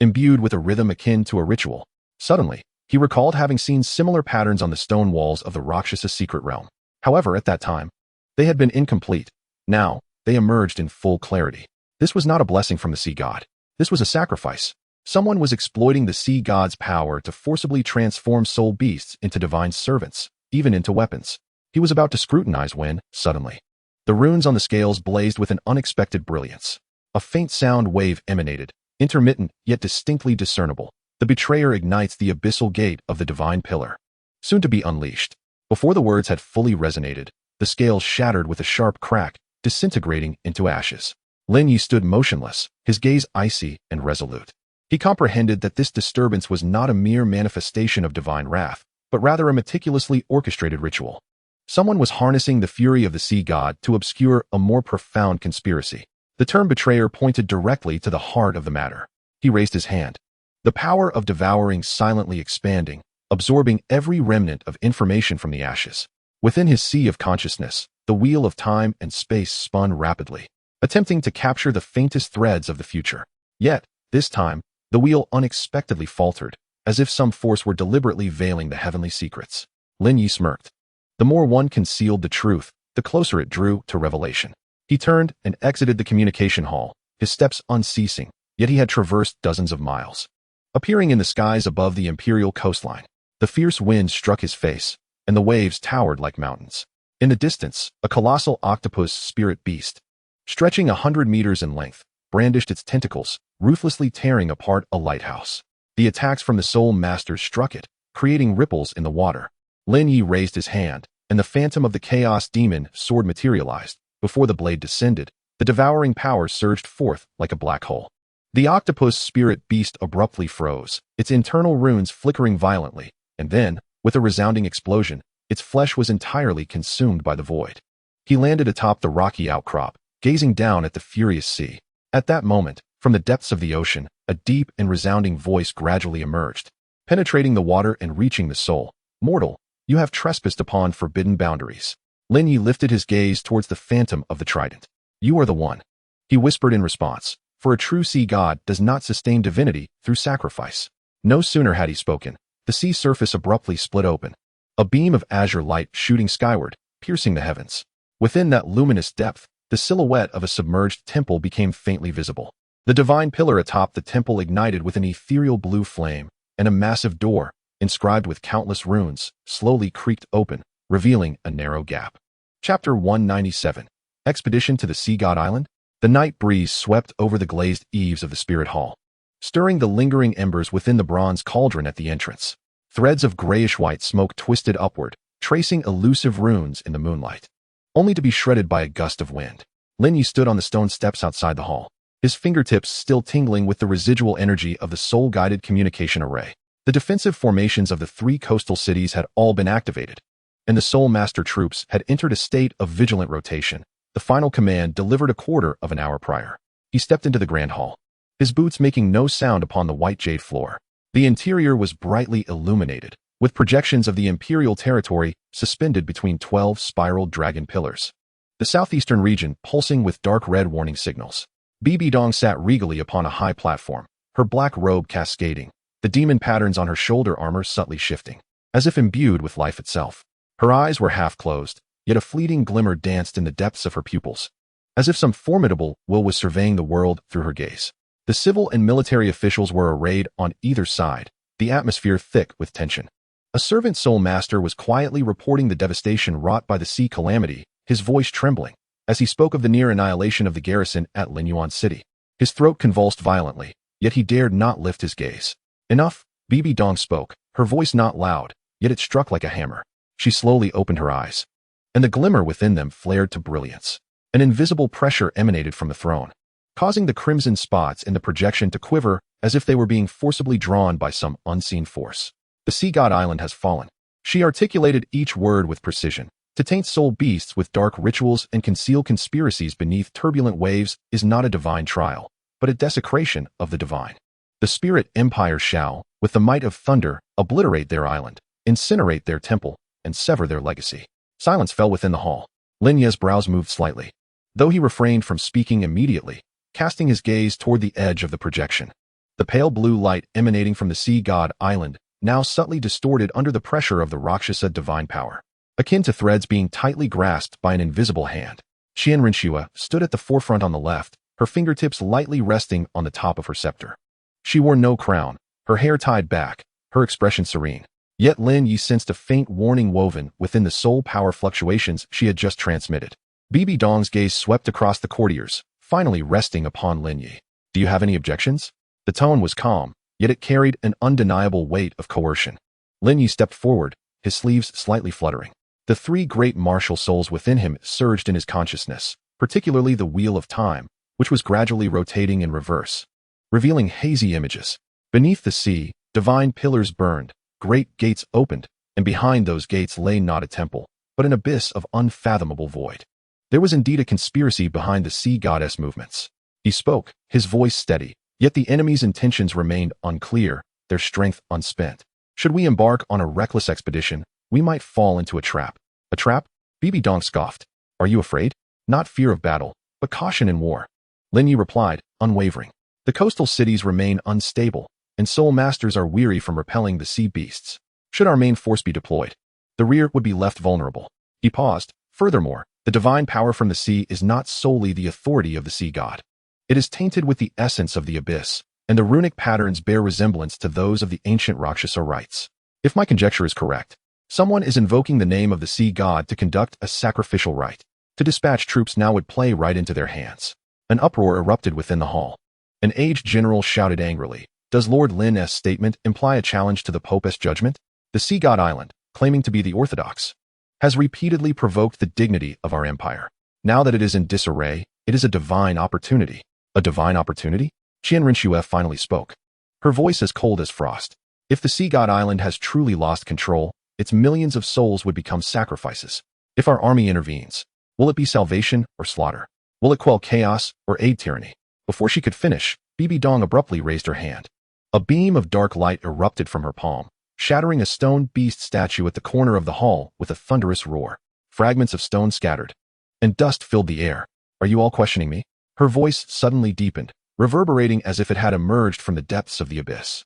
imbued with a rhythm akin to a ritual. Suddenly, he recalled having seen similar patterns on the stone walls of the Rakshasa secret realm. However, at that time, they had been incomplete. Now, they emerged in full clarity. This was not a blessing from the sea god. This was a sacrifice. Someone was exploiting the sea god's power to forcibly transform soul beasts into divine servants, even into weapons. He was about to scrutinize when, suddenly, the runes on the scales blazed with an unexpected brilliance. A faint sound wave emanated, intermittent yet distinctly discernible. The betrayer ignites the abyssal gate of the divine pillar, soon to be unleashed. Before the words had fully resonated, the scales shattered with a sharp crack, disintegrating into ashes. Lin Ye stood motionless, his gaze icy and resolute. He comprehended that this disturbance was not a mere manifestation of divine wrath, but rather a meticulously orchestrated ritual. Someone was harnessing the fury of the sea god to obscure a more profound conspiracy. The term betrayer pointed directly to the heart of the matter. He raised his hand, the power of devouring silently expanding, absorbing every remnant of information from the ashes. Within his sea of consciousness, the wheel of time and space spun rapidly, attempting to capture the faintest threads of the future. Yet, this time, the wheel unexpectedly faltered, as if some force were deliberately veiling the heavenly secrets. Lin Ye smirked. The more one concealed the truth, the closer it drew to revelation. He turned and exited the communication hall, his steps unceasing, yet he had traversed dozens of miles. Appearing in the skies above the imperial coastline, the fierce wind struck his face, and the waves towered like mountains. In the distance, a colossal octopus spirit beast, stretching 100 meters in length, brandished its tentacles, ruthlessly tearing apart a lighthouse. The attacks from the Soul Masters struck it, creating ripples in the water. Lin Ye raised his hand, and the phantom of the Chaos Demon sword materialized. Before the blade descended, the devouring power surged forth like a black hole. The octopus spirit beast abruptly froze, its internal runes flickering violently, and then, with a resounding explosion, its flesh was entirely consumed by the void. He landed atop the rocky outcrop, gazing down at the furious sea. At that moment, from the depths of the ocean, a deep and resounding voice gradually emerged, penetrating the water and reaching the soul. Mortal, you have trespassed upon forbidden boundaries. Lin Ye lifted his gaze towards the phantom of the trident. You are the one, he whispered in response, for a true sea god does not sustain divinity through sacrifice. No sooner had he spoken, the sea surface abruptly split open, a beam of azure light shooting skyward, piercing the heavens. Within that luminous depth, the silhouette of a submerged temple became faintly visible. The divine pillar atop the temple ignited with an ethereal blue flame, and a massive door, inscribed with countless runes, slowly creaked open, revealing a narrow gap. Chapter 197. Expedition to the Sea God Island? The night breeze swept over the glazed eaves of the Spirit Hall, stirring the lingering embers within the bronze cauldron at the entrance. Threads of grayish-white smoke twisted upward, tracing elusive runes in the moonlight, only to be shredded by a gust of wind. Lin Ye stood on the stone steps outside the hall, his fingertips still tingling with the residual energy of the soul-guided communication array. The defensive formations of the 3 coastal cities had all been activated, and the Soul Master troops had entered a state of vigilant rotation, the final command delivered a quarter of an hour prior. He stepped into the grand hall, his boots making no sound upon the white jade floor. The interior was brightly illuminated, with projections of the imperial territory suspended between 12 spiral dragon pillars. The southeastern region pulsing with dark red warning signals. Bibi Dong sat regally upon a high platform, her black robe cascading, the demon patterns on her shoulder armor subtly shifting, as if imbued with life itself. Her eyes were half closed, yet a fleeting glimmer danced in the depths of her pupils, as if some formidable will was surveying the world through her gaze. The civil and military officials were arrayed on either side, the atmosphere thick with tension. A servant soul master was quietly reporting the devastation wrought by the sea calamity, his voice trembling, as he spoke of the near annihilation of the garrison at Lin Ye City. His throat convulsed violently, yet he dared not lift his gaze. Enough, Bibi Dong spoke, her voice not loud, yet it struck like a hammer. She slowly opened her eyes, and the glimmer within them flared to brilliance. An invisible pressure emanated from the throne, causing the crimson spots in the projection to quiver as if they were being forcibly drawn by some unseen force. The Sea God Island has fallen. She articulated each word with precision. To taint soul beasts with dark rituals and conceal conspiracies beneath turbulent waves is not a divine trial, but a desecration of the divine. The spirit empire shall, with the might of thunder, obliterate their island, incinerate their temple, and sever their legacy. Silence fell within the hall. Lin Ye's brows moved slightly, though he refrained from speaking immediately, casting his gaze toward the edge of the projection. The pale blue light emanating from the Sea God Island, now subtly distorted under the pressure of the Rakshasa divine power, akin to threads being tightly grasped by an invisible hand. Qian Renxue stood at the forefront on the left, her fingertips lightly resting on the top of her scepter. She wore no crown, her hair tied back, her expression serene. Yet Lin Ye sensed a faint warning woven within the soul power fluctuations she had just transmitted. Bibi Dong's gaze swept across the courtiers, finally resting upon Lin Ye. Do you have any objections? The tone was calm, yet it carried an undeniable weight of coercion. Lin Ye stepped forward, his sleeves slightly fluttering. The 3 great martial souls within him surged in his consciousness, particularly the Wheel of Time, which was gradually rotating in reverse, revealing hazy images. Beneath the sea, divine pillars burned, great gates opened, and behind those gates lay not a temple, but an abyss of unfathomable void. There was indeed a conspiracy behind the sea goddess movements. He spoke, his voice steady, yet the enemy's intentions remained unclear, their strength unspent. Should we embark on a reckless expedition, we might fall into a trap. A trap? Bibi Dong scoffed. Are you afraid? Not fear of battle, but caution in war. Lin Ye replied, unwavering. The coastal cities remain unstable, and soul masters are weary from repelling the sea beasts. Should our main force be deployed, the rear would be left vulnerable. He paused. Furthermore, the divine power from the sea is not solely the authority of the sea god. It is tainted with the essence of the abyss, and the runic patterns bear resemblance to those of the ancient Rakshasa rites. If my conjecture is correct, someone is invoking the name of the sea god to conduct a sacrificial rite. To dispatch troops now would play right into their hands. An uproar erupted within the hall. An aged general shouted angrily, does Lord Lin's statement imply a challenge to the Pope's judgment? The Sea God Island, claiming to be the orthodox, has repeatedly provoked the dignity of our empire. Now that it is in disarray, it is a divine opportunity. A divine opportunity? Qian Renxue finally spoke, her voice as cold as frost. If the Sea God Island has truly lost control, its millions of souls would become sacrifices. If our army intervenes, will it be salvation or slaughter? Will it quell chaos or aid tyranny? Before she could finish, Bibi Dong abruptly raised her hand. A beam of dark light erupted from her palm, shattering a stone beast statue at the corner of the hall with a thunderous roar. Fragments of stone scattered, and dust filled the air. Are you all questioning me? Her voice suddenly deepened, reverberating as if it had emerged from the depths of the abyss.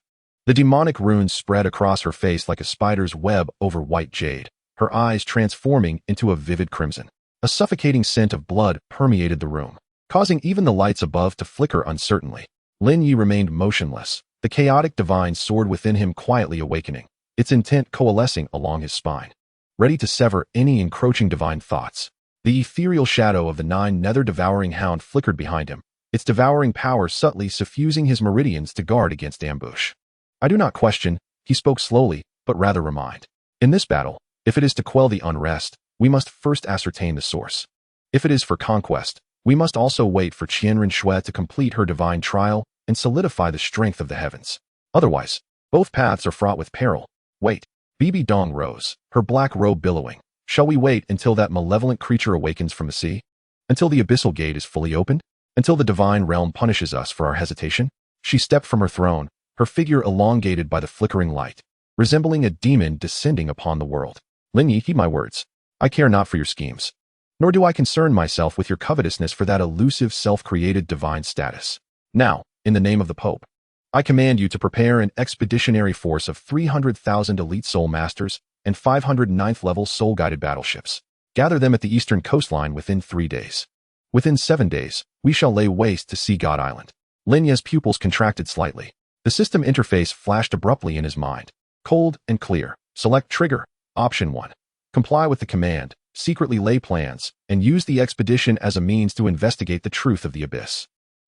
The demonic runes spread across her face like a spider's web over white jade, her eyes transforming into a vivid crimson. A suffocating scent of blood permeated the room. causing even the lights above to flicker uncertainly. Lin Ye remained motionless, the chaotic divine sword within him quietly awakening, its intent coalescing along his spine, ready to sever any encroaching divine thoughts. The ethereal shadow of the Nine Nether devouring hound flickered behind him, its devouring power subtly suffusing his meridians to guard against ambush. I do not question, he spoke slowly, but rather remind. In this battle, if it is to quell the unrest, we must first ascertain the source. If it is for conquest, we must also wait for Qian Renxue to complete her divine trial and solidify the strength of the heavens. Otherwise, both paths are fraught with peril. Wait. Bibi Dong rose, her black robe billowing. Shall we wait until that malevolent creature awakens from the sea? Until the abyssal gate is fully opened? Until the divine realm punishes us for our hesitation? She stepped from her throne, her figure elongated by the flickering light, resembling a demon descending upon the world. Lin Ye, heed my words. I care not for your schemes, nor do I concern myself with your covetousness for that elusive self-created divine status. Now, in the name of the Pope, I command you to prepare an expeditionary force of 300,000 elite soul masters and 500 ninth-level soul-guided battleships. Gather them at the eastern coastline within 3 days. Within 7 days, we shall lay waste to Sea God Island. Lin Ye's pupils contracted slightly. The system interface flashed abruptly in his mind. Cold and clear. Select trigger. Option 1. Comply with the command, secretly lay plans, and use the expedition as a means to investigate the truth of the abyss.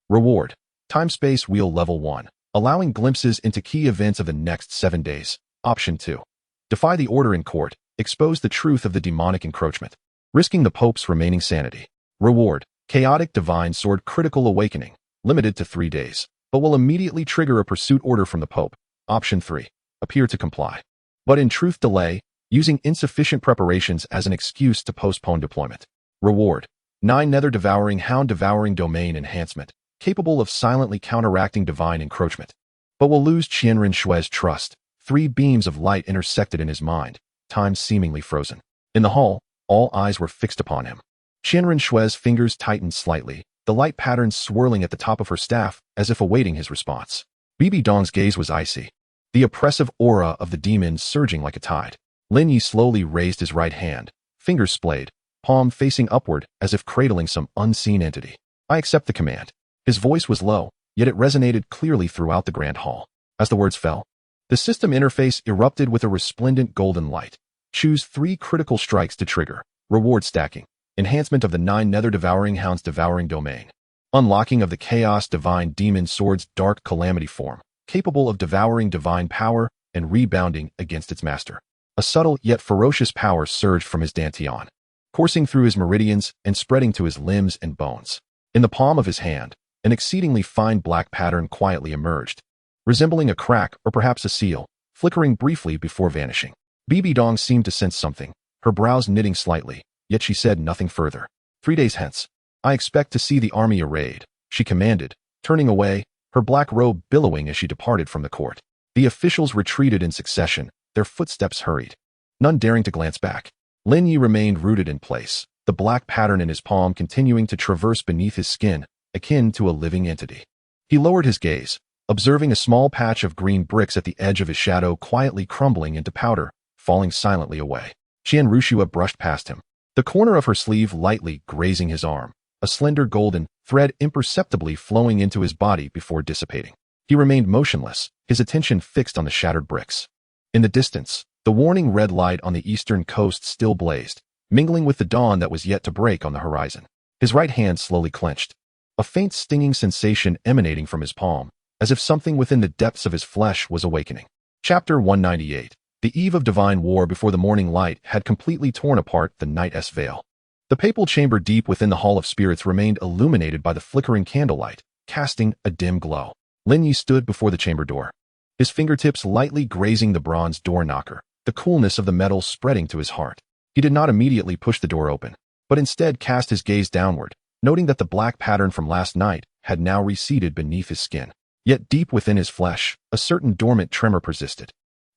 Reward. Time-space wheel level 1, allowing glimpses into key events of the next 7 days. Option 2. Defy the order in court, expose the truth of the demonic encroachment, risking the Pope's remaining sanity. Reward. Chaotic Divine Sword Critical Awakening, limited to 3 days, but will immediately trigger a pursuit order from the Pope. Option 3. Appear to comply, but in truth delay, using insufficient preparations as an excuse to postpone deployment. Reward. Nine Nether Devouring Hound Devouring Domain Enhancement, capable of silently counteracting divine encroachment, but will lose Qian Renshue's trust. 3 beams of light intersected in his mind, time seemingly frozen. In the hall, all eyes were fixed upon him. Qian Renshue's fingers tightened slightly, the light patterns swirling at the top of her staff as if awaiting his response. Bibi Dong's gaze was icy, the oppressive aura of the demon surging like a tide. Lin Ye slowly raised his right hand, fingers splayed, palm facing upward as if cradling some unseen entity. I accept the command. His voice was low, yet it resonated clearly throughout the grand hall. As the words fell, the system interface erupted with a resplendent golden light. Choose 3 critical strikes to trigger. Reward stacking. Enhancement of the Nine Nether Devouring Hound's Devouring Domain. Unlocking of the Chaos Divine Demon Sword's Dark Calamity form, capable of devouring divine power and rebounding against its master. A subtle yet ferocious power surged from his dantian, coursing through his meridians and spreading to his limbs and bones. In the palm of his hand, an exceedingly fine black pattern quietly emerged, resembling a crack or perhaps a seal, flickering briefly before vanishing. Bibi Dong seemed to sense something, her brows knitting slightly, yet she said nothing further. 3 days hence, I expect to see the army arrayed, she commanded, turning away, her black robe billowing as she departed from the court. The officials retreated in succession, their footsteps hurried, none daring to glance back. Lin Ye remained rooted in place, the black pattern in his palm continuing to traverse beneath his skin, akin to a living entity. He lowered his gaze, observing a small patch of green bricks at the edge of his shadow quietly crumbling into powder, falling silently away. Qian Renxue brushed past him, the corner of her sleeve lightly grazing his arm, a slender golden thread imperceptibly flowing into his body before dissipating. He remained motionless, his attention fixed on the shattered bricks. In the distance, the warning red light on the eastern coast still blazed, mingling with the dawn that was yet to break on the horizon. His right hand slowly clenched, a faint stinging sensation emanating from his palm, as if something within the depths of his flesh was awakening. Chapter 198. The eve of divine war before the morning light had completely torn apart the night's veil. The papal chamber deep within the Hall of Spirits remained illuminated by the flickering candlelight, casting a dim glow. Lin Ye stood before the chamber door, his fingertips lightly grazing the bronze door knocker, the coolness of the metal spreading to his heart. He did not immediately push the door open, but instead cast his gaze downward, noting that the black pattern from last night had now receded beneath his skin. Yet deep within his flesh, a certain dormant tremor persisted,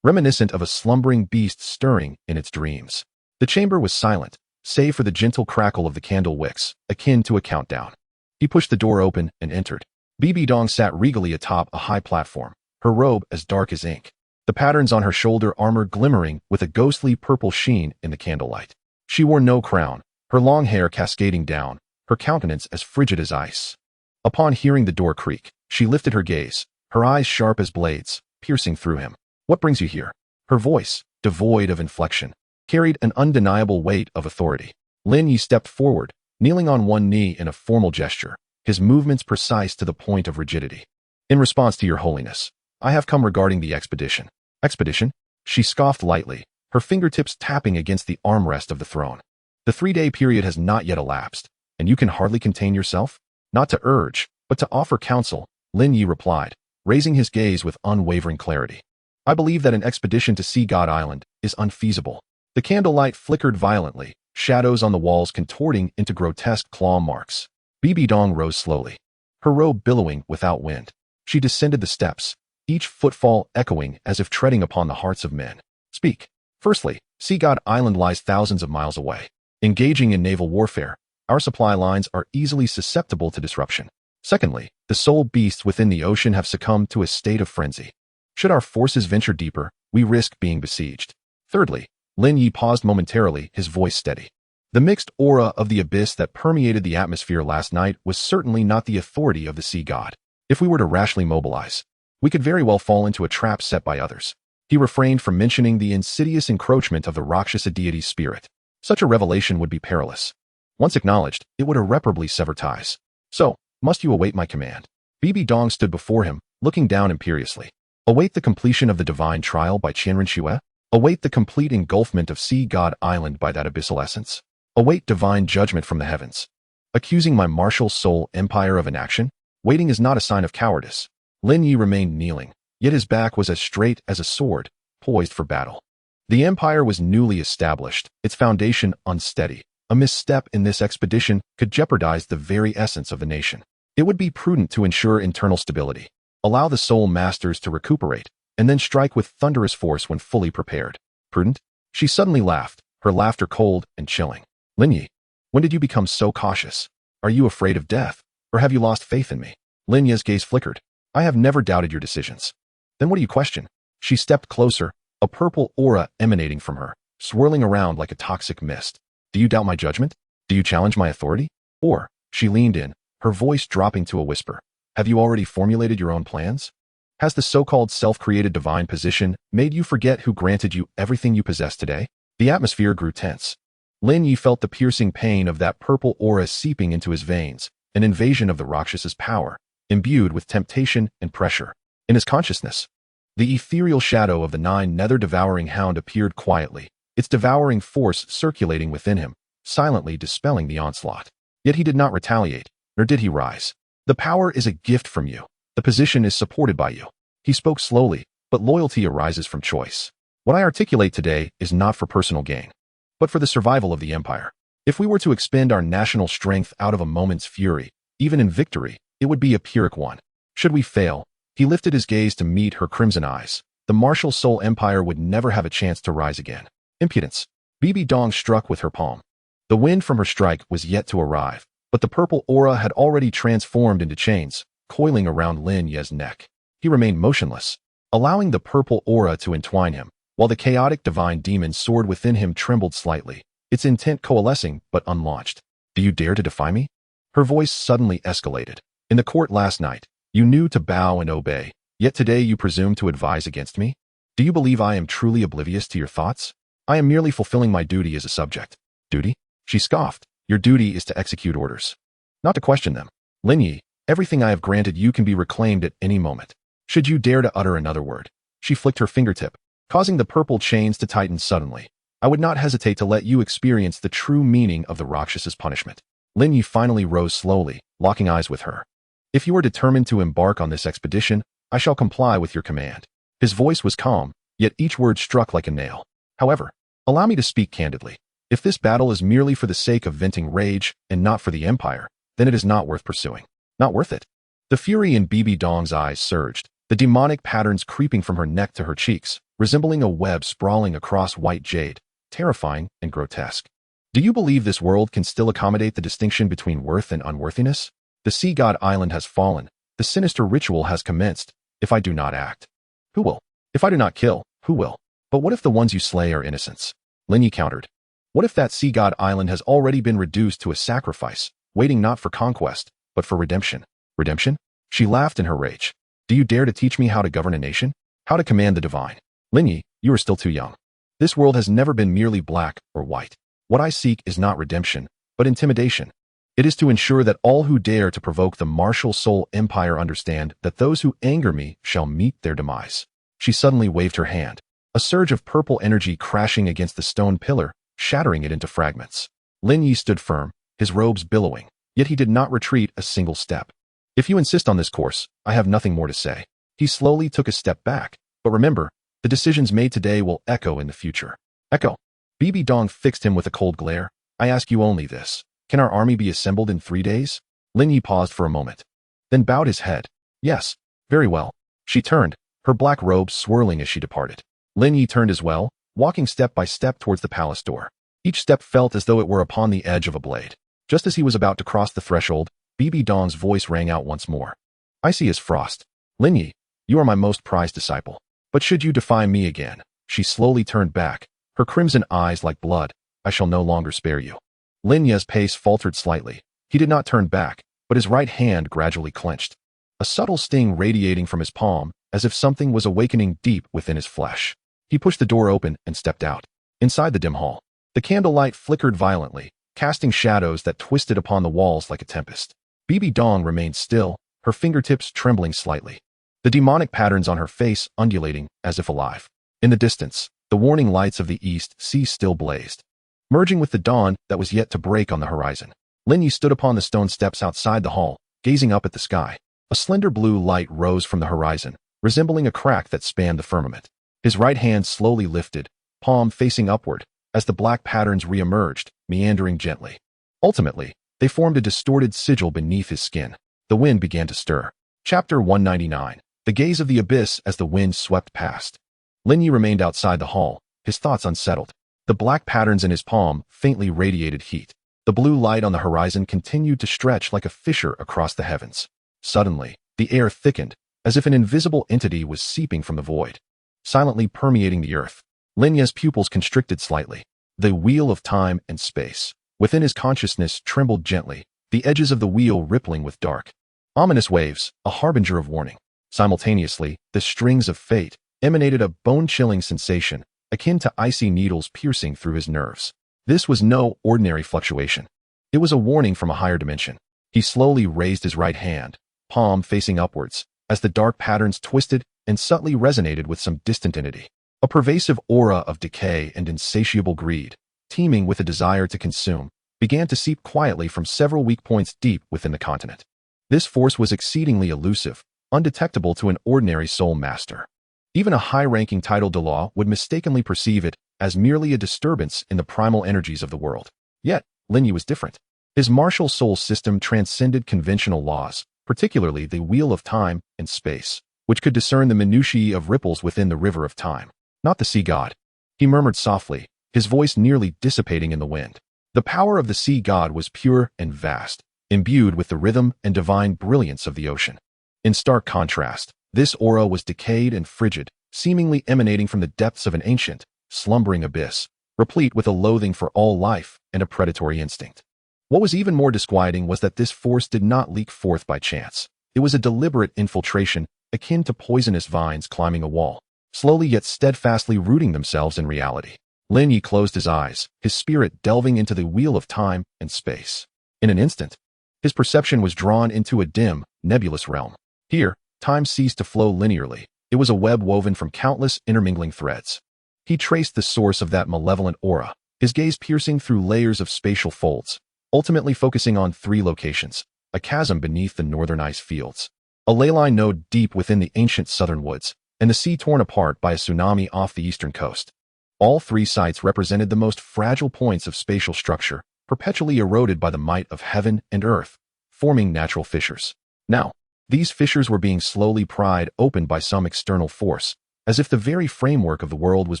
reminiscent of a slumbering beast stirring in its dreams. The chamber was silent, save for the gentle crackle of the candle wicks, akin to a countdown. He pushed the door open and entered. Bibi Dong sat regally atop a high platform, her robe as dark as ink, the patterns on her shoulder armor glimmering with a ghostly purple sheen in the candlelight. She wore no crown, her long hair cascading down, her countenance as frigid as ice. Upon hearing the door creak, she lifted her gaze, her eyes sharp as blades, piercing through him. "What brings you here?" Her voice, devoid of inflection, carried an undeniable weight of authority. Lin Ye stepped forward, kneeling on one knee in a formal gesture, his movements precise to the point of rigidity. "In response to your holiness, I have come regarding the expedition." "Expedition?" She scoffed lightly, her fingertips tapping against the armrest of the throne. "The 3-day period has not yet elapsed, and you can hardly contain yourself?" "Not to urge, but to offer counsel," Lin Ye replied, raising his gaze with unwavering clarity. "I believe that an expedition to Sea God Island is unfeasible." The candlelight flickered violently, shadows on the walls contorting into grotesque claw marks. Bibi Dong rose slowly, her robe billowing without wind. She descended the steps, each footfall echoing as if treading upon the hearts of men. "Speak." "Firstly, Sea God Island lies thousands of miles away. Engaging in naval warfare, our supply lines are easily susceptible to disruption. Secondly, the soul beasts within the ocean have succumbed to a state of frenzy. Should our forces venture deeper, we risk being besieged. Thirdly," Lin Ye paused momentarily, his voice steady. "The mixed aura of the abyss that permeated the atmosphere last night was certainly not the authority of the sea god. If we were to rashly mobilize, we could very well fall into a trap set by others." He refrained from mentioning the insidious encroachment of the Rakshasa deity's spirit. Such a revelation would be perilous. Once acknowledged, it would irreparably sever ties. "So, must you await my command?" Bibi Dong stood before him, looking down imperiously. "Await the completion of the divine trial by Qian Renxue? Await the complete engulfment of Sea God Island by that abyssal essence? Await divine judgment from the heavens? Accusing my martial soul empire of inaction? Waiting is not a sign of cowardice." Lin Ye remained kneeling, yet his back was as straight as a sword, poised for battle. The empire was newly established, its foundation unsteady. A misstep in this expedition could jeopardize the very essence of the nation. It would be prudent to ensure internal stability, allow the soul masters to recuperate, and then strike with thunderous force when fully prepared. "Prudent?" She suddenly laughed, her laughter cold and chilling. "Lin Ye, when did you become so cautious? Are you afraid of death, or have you lost faith in me?" Lin Ye's gaze flickered. "I have never doubted your decisions." "Then what do you question?" She stepped closer, a purple aura emanating from her, swirling around like a toxic mist. "Do you doubt my judgment? Do you challenge my authority? Or," she leaned in, her voice dropping to a whisper, "have you already formulated your own plans? Has the so-called self-created divine position made you forget who granted you everything you possess today?" The atmosphere grew tense. Lin Ye felt the piercing pain of that purple aura seeping into his veins, an invasion of the Rakshas's power, imbued with temptation and pressure. In his consciousness, the ethereal shadow of the Nine Nether devouring hound appeared quietly, its devouring force circulating within him, silently dispelling the onslaught. Yet he did not retaliate, nor did he rise. "The power is a gift from you. The position is supported by you." He spoke slowly, but loyalty arises from choice. "What I articulate today is not for personal gain, but for the survival of the empire. If we were to expend our national strength out of a moment's fury, even in victory, it would be a Pyrrhic one. Should we fail," he lifted his gaze to meet her crimson eyes, "the martial soul empire would never have a chance to rise again." "Impudence." Bibi Dong struck with her palm. The wind from her strike was yet to arrive, but the purple aura had already transformed into chains, coiling around Lin Ye's neck. He remained motionless, allowing the purple aura to entwine him, while the chaotic divine demon soared within him trembled slightly, its intent coalescing but unlaunched. "Do you dare to defy me?" Her voice suddenly escalated. "In the court last night, you knew to bow and obey, yet today you presume to advise against me? Do you believe I am truly oblivious to your thoughts? I am merely fulfilling my duty as a subject." "Duty?" She scoffed. "Your duty is to execute orders, not to question them. Lin Ye, everything I have granted you can be reclaimed at any moment. Should you dare to utter another word," she flicked her fingertip, causing the purple chains to tighten suddenly, "I would not hesitate to let you experience the true meaning of the Rakshas's punishment." Lin Ye finally rose slowly, locking eyes with her. "If you are determined to embark on this expedition, I shall comply with your command." His voice was calm, yet each word struck like a nail. "However, allow me to speak candidly. If this battle is merely for the sake of venting rage and not for the empire, then it is not worth pursuing. Not worth it." The fury in Bibi Dong's eyes surged, the demonic patterns creeping from her neck to her cheeks, resembling a web sprawling across white jade, terrifying and grotesque. "Do you believe this world can still accommodate the distinction between worth and unworthiness? The Sea God Island has fallen. The sinister ritual has commenced. If I do not act, who will? If I do not kill, who will? But what if the ones you slay are innocents?" Lin Ye countered. "What if that Sea God Island has already been reduced to a sacrifice, waiting not for conquest, but for redemption. Redemption? She laughed in her rage. Do you dare to teach me how to govern a nation? How to command the divine? Lin Ye, you are still too young. This world has never been merely black or white. What I seek is not redemption, but intimidation. It is to ensure that all who dare to provoke the martial soul empire understand that those who anger me shall meet their demise. She suddenly waved her hand. A surge of purple energy crashing against the stone pillar, shattering it into fragments. Lin Ye stood firm, his robes billowing, yet he did not retreat a single step. If you insist on this course, I have nothing more to say. He slowly took a step back, but remember, the decisions made today will echo in the future. Echo. Bibi Dong fixed him with a cold glare. I ask you only this. Can our army be assembled in 3 days? Lin Ye paused for a moment, then bowed his head. Yes, very well. She turned, her black robes swirling as she departed. Lin Ye turned as well, walking step by step towards the palace door. Each step felt as though it were upon the edge of a blade. Just as he was about to cross the threshold, Bibi Dong's voice rang out once more. Icy as frost. Lin Ye, you are my most prized disciple. But should you defy me again, she slowly turned back, her crimson eyes like blood. I shall no longer spare you. Lin Ye's pace faltered slightly. He did not turn back, but his right hand gradually clenched. A subtle sting radiating from his palm, as if something was awakening deep within his flesh. He pushed the door open and stepped out. Inside the dim hall, the candlelight flickered violently, casting shadows that twisted upon the walls like a tempest. Bibi Dong remained still, her fingertips trembling slightly. The demonic patterns on her face undulating, as if alive. In the distance, the warning lights of the east sea still blazed, merging with the dawn that was yet to break on the horizon. Lin Ye stood upon the stone steps outside the hall, gazing up at the sky. A slender blue light rose from the horizon, resembling a crack that spanned the firmament. His right hand slowly lifted, palm facing upward, as the black patterns re-emerged, meandering gently. Ultimately, they formed a distorted sigil beneath his skin. The wind began to stir. Chapter 199. The gaze of the abyss as the wind swept past. Lin Ye remained outside the hall, his thoughts unsettled. The black patterns in his palm faintly radiated heat. The blue light on the horizon continued to stretch like a fissure across the heavens. Suddenly, the air thickened, as if an invisible entity was seeping from the void, silently permeating the earth. Lin Ye's pupils constricted slightly. The wheel of time and space, within his consciousness, trembled gently, the edges of the wheel rippling with dark, ominous waves, a harbinger of warning. Simultaneously, the strings of fate emanated a bone-chilling sensation, akin to icy needles piercing through his nerves. This was no ordinary fluctuation. It was a warning from a higher dimension. He slowly raised his right hand, palm facing upwards, as the dark patterns twisted and subtly resonated with some distant entity. A pervasive aura of decay and insatiable greed, teeming with a desire to consume, began to seep quietly from several weak points deep within the continent. This force was exceedingly elusive, undetectable to an ordinary soul master. Even a high-ranking titled Douluo would mistakenly perceive it as merely a disturbance in the primal energies of the world. Yet, Lin Ye was different. His martial soul system transcended conventional laws, particularly the wheel of time and space, which could discern the minutiae of ripples within the river of time. Not the sea god. He murmured softly, his voice nearly dissipating in the wind. The power of the sea god was pure and vast, imbued with the rhythm and divine brilliance of the ocean. In stark contrast, this aura was decayed and frigid, seemingly emanating from the depths of an ancient, slumbering abyss, replete with a loathing for all life and a predatory instinct. What was even more disquieting was that this force did not leak forth by chance. It was a deliberate infiltration, akin to poisonous vines climbing a wall, slowly yet steadfastly rooting themselves in reality. Lin Ye closed his eyes, his spirit delving into the wheel of time and space. In an instant, his perception was drawn into a dim, nebulous realm. Here, time ceased to flow linearly. It was a web woven from countless intermingling threads. He traced the source of that malevolent aura, his gaze piercing through layers of spatial folds, ultimately focusing on 3 locations: a chasm beneath the northern ice fields, a ley line node deep within the ancient southern woods, and the sea torn apart by a tsunami off the eastern coast. All 3 sites represented the most fragile points of spatial structure, perpetually eroded by the might of heaven and earth, forming natural fissures. Now, these fissures were being slowly pried open by some external force, as if the very framework of the world was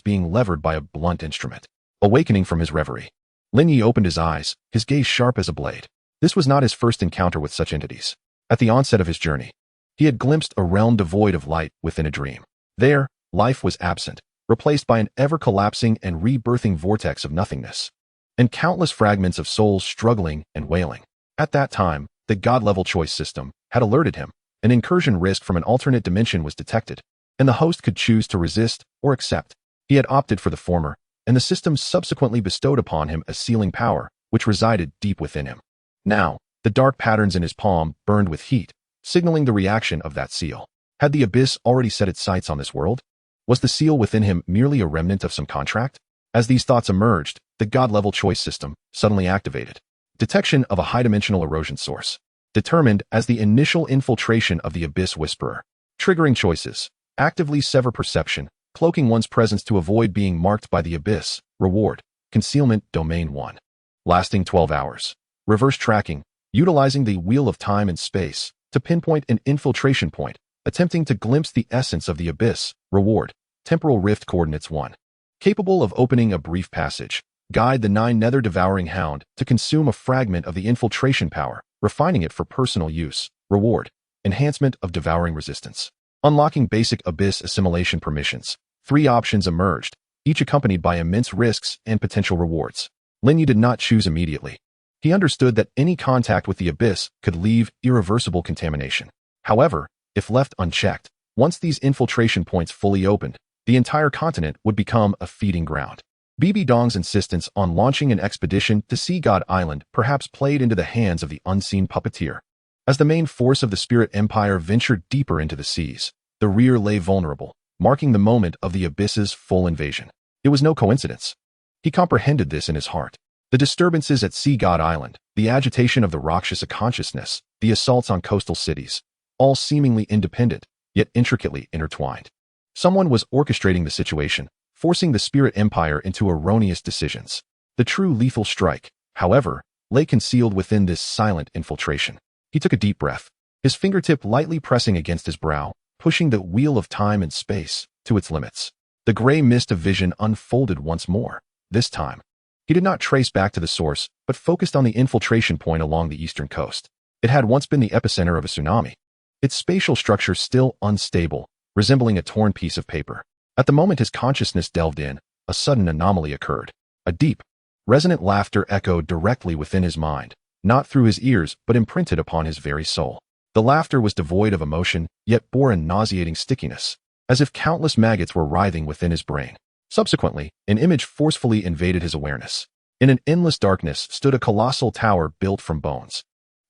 being levered by a blunt instrument. Awakening from his reverie, Lin Ye opened his eyes, his gaze sharp as a blade. This was not his first encounter with such entities. At the onset of his journey, he had glimpsed a realm devoid of light within a dream. There, life was absent, replaced by an ever-collapsing and rebirthing vortex of nothingness, and countless fragments of souls struggling and wailing. At that time, the God-level choice system had alerted him. An incursion risk from an alternate dimension was detected, and the host could choose to resist or accept. He had opted for the former, and the system subsequently bestowed upon him a sealing power, which resided deep within him. Now, the dark patterns in his palm burned with heat, signaling the reaction of that seal. Had the abyss already set its sights on this world? Was the seal within him merely a remnant of some contract? As these thoughts emerged, the God-level choice system suddenly activated. Detection of a high-dimensional erosion source. Determined as the initial infiltration of the Abyss Whisperer. Triggering choices. Actively sever perception, cloaking one's presence to avoid being marked by the Abyss. Reward. Concealment Domain 1. Lasting 12 hours. Reverse tracking. Utilizing the wheel of time and space to pinpoint an infiltration point, attempting to glimpse the essence of the Abyss. Reward. Temporal Rift Coordinates 1. Capable of opening a brief passage. Guide the Nine Nether Devouring Hound to consume a fragment of the infiltration power, refining it for personal use. Reward. Enhancement of devouring resistance. Unlocking basic Abyss assimilation permissions. 3 options emerged, each accompanied by immense risks and potential rewards. Lin Ye did not choose immediately. He understood that any contact with the Abyss could leave irreversible contamination. However, if left unchecked, once these infiltration points fully opened, the entire continent would become a feeding ground. Bibi Dong's insistence on launching an expedition to Sea God Island perhaps played into the hands of the unseen puppeteer. As the main force of the Spirit Empire ventured deeper into the seas, the rear lay vulnerable, marking the moment of the Abyss's full invasion. It was no coincidence. He comprehended this in his heart. The disturbances at Sea God Island, the agitation of the Rakshasa consciousness, the assaults on coastal cities, all seemingly independent, yet intricately intertwined. Someone was orchestrating the situation, forcing the Spirit Empire into erroneous decisions. The true lethal strike, however, lay concealed within this silent infiltration. He took a deep breath, his fingertip lightly pressing against his brow, pushing the wheel of time and space to its limits. The gray mist of vision unfolded once more. This time, he did not trace back to the source, but focused on the infiltration point along the eastern coast. It had once been the epicenter of a tsunami, its spatial structure still unstable, resembling a torn piece of paper. At the moment his consciousness delved in, a sudden anomaly occurred. A deep, resonant laughter echoed directly within his mind, not through his ears but imprinted upon his very soul. The laughter was devoid of emotion, yet bore a nauseating stickiness, as if countless maggots were writhing within his brain. Subsequently, an image forcefully invaded his awareness. In an endless darkness stood a colossal tower built from bones.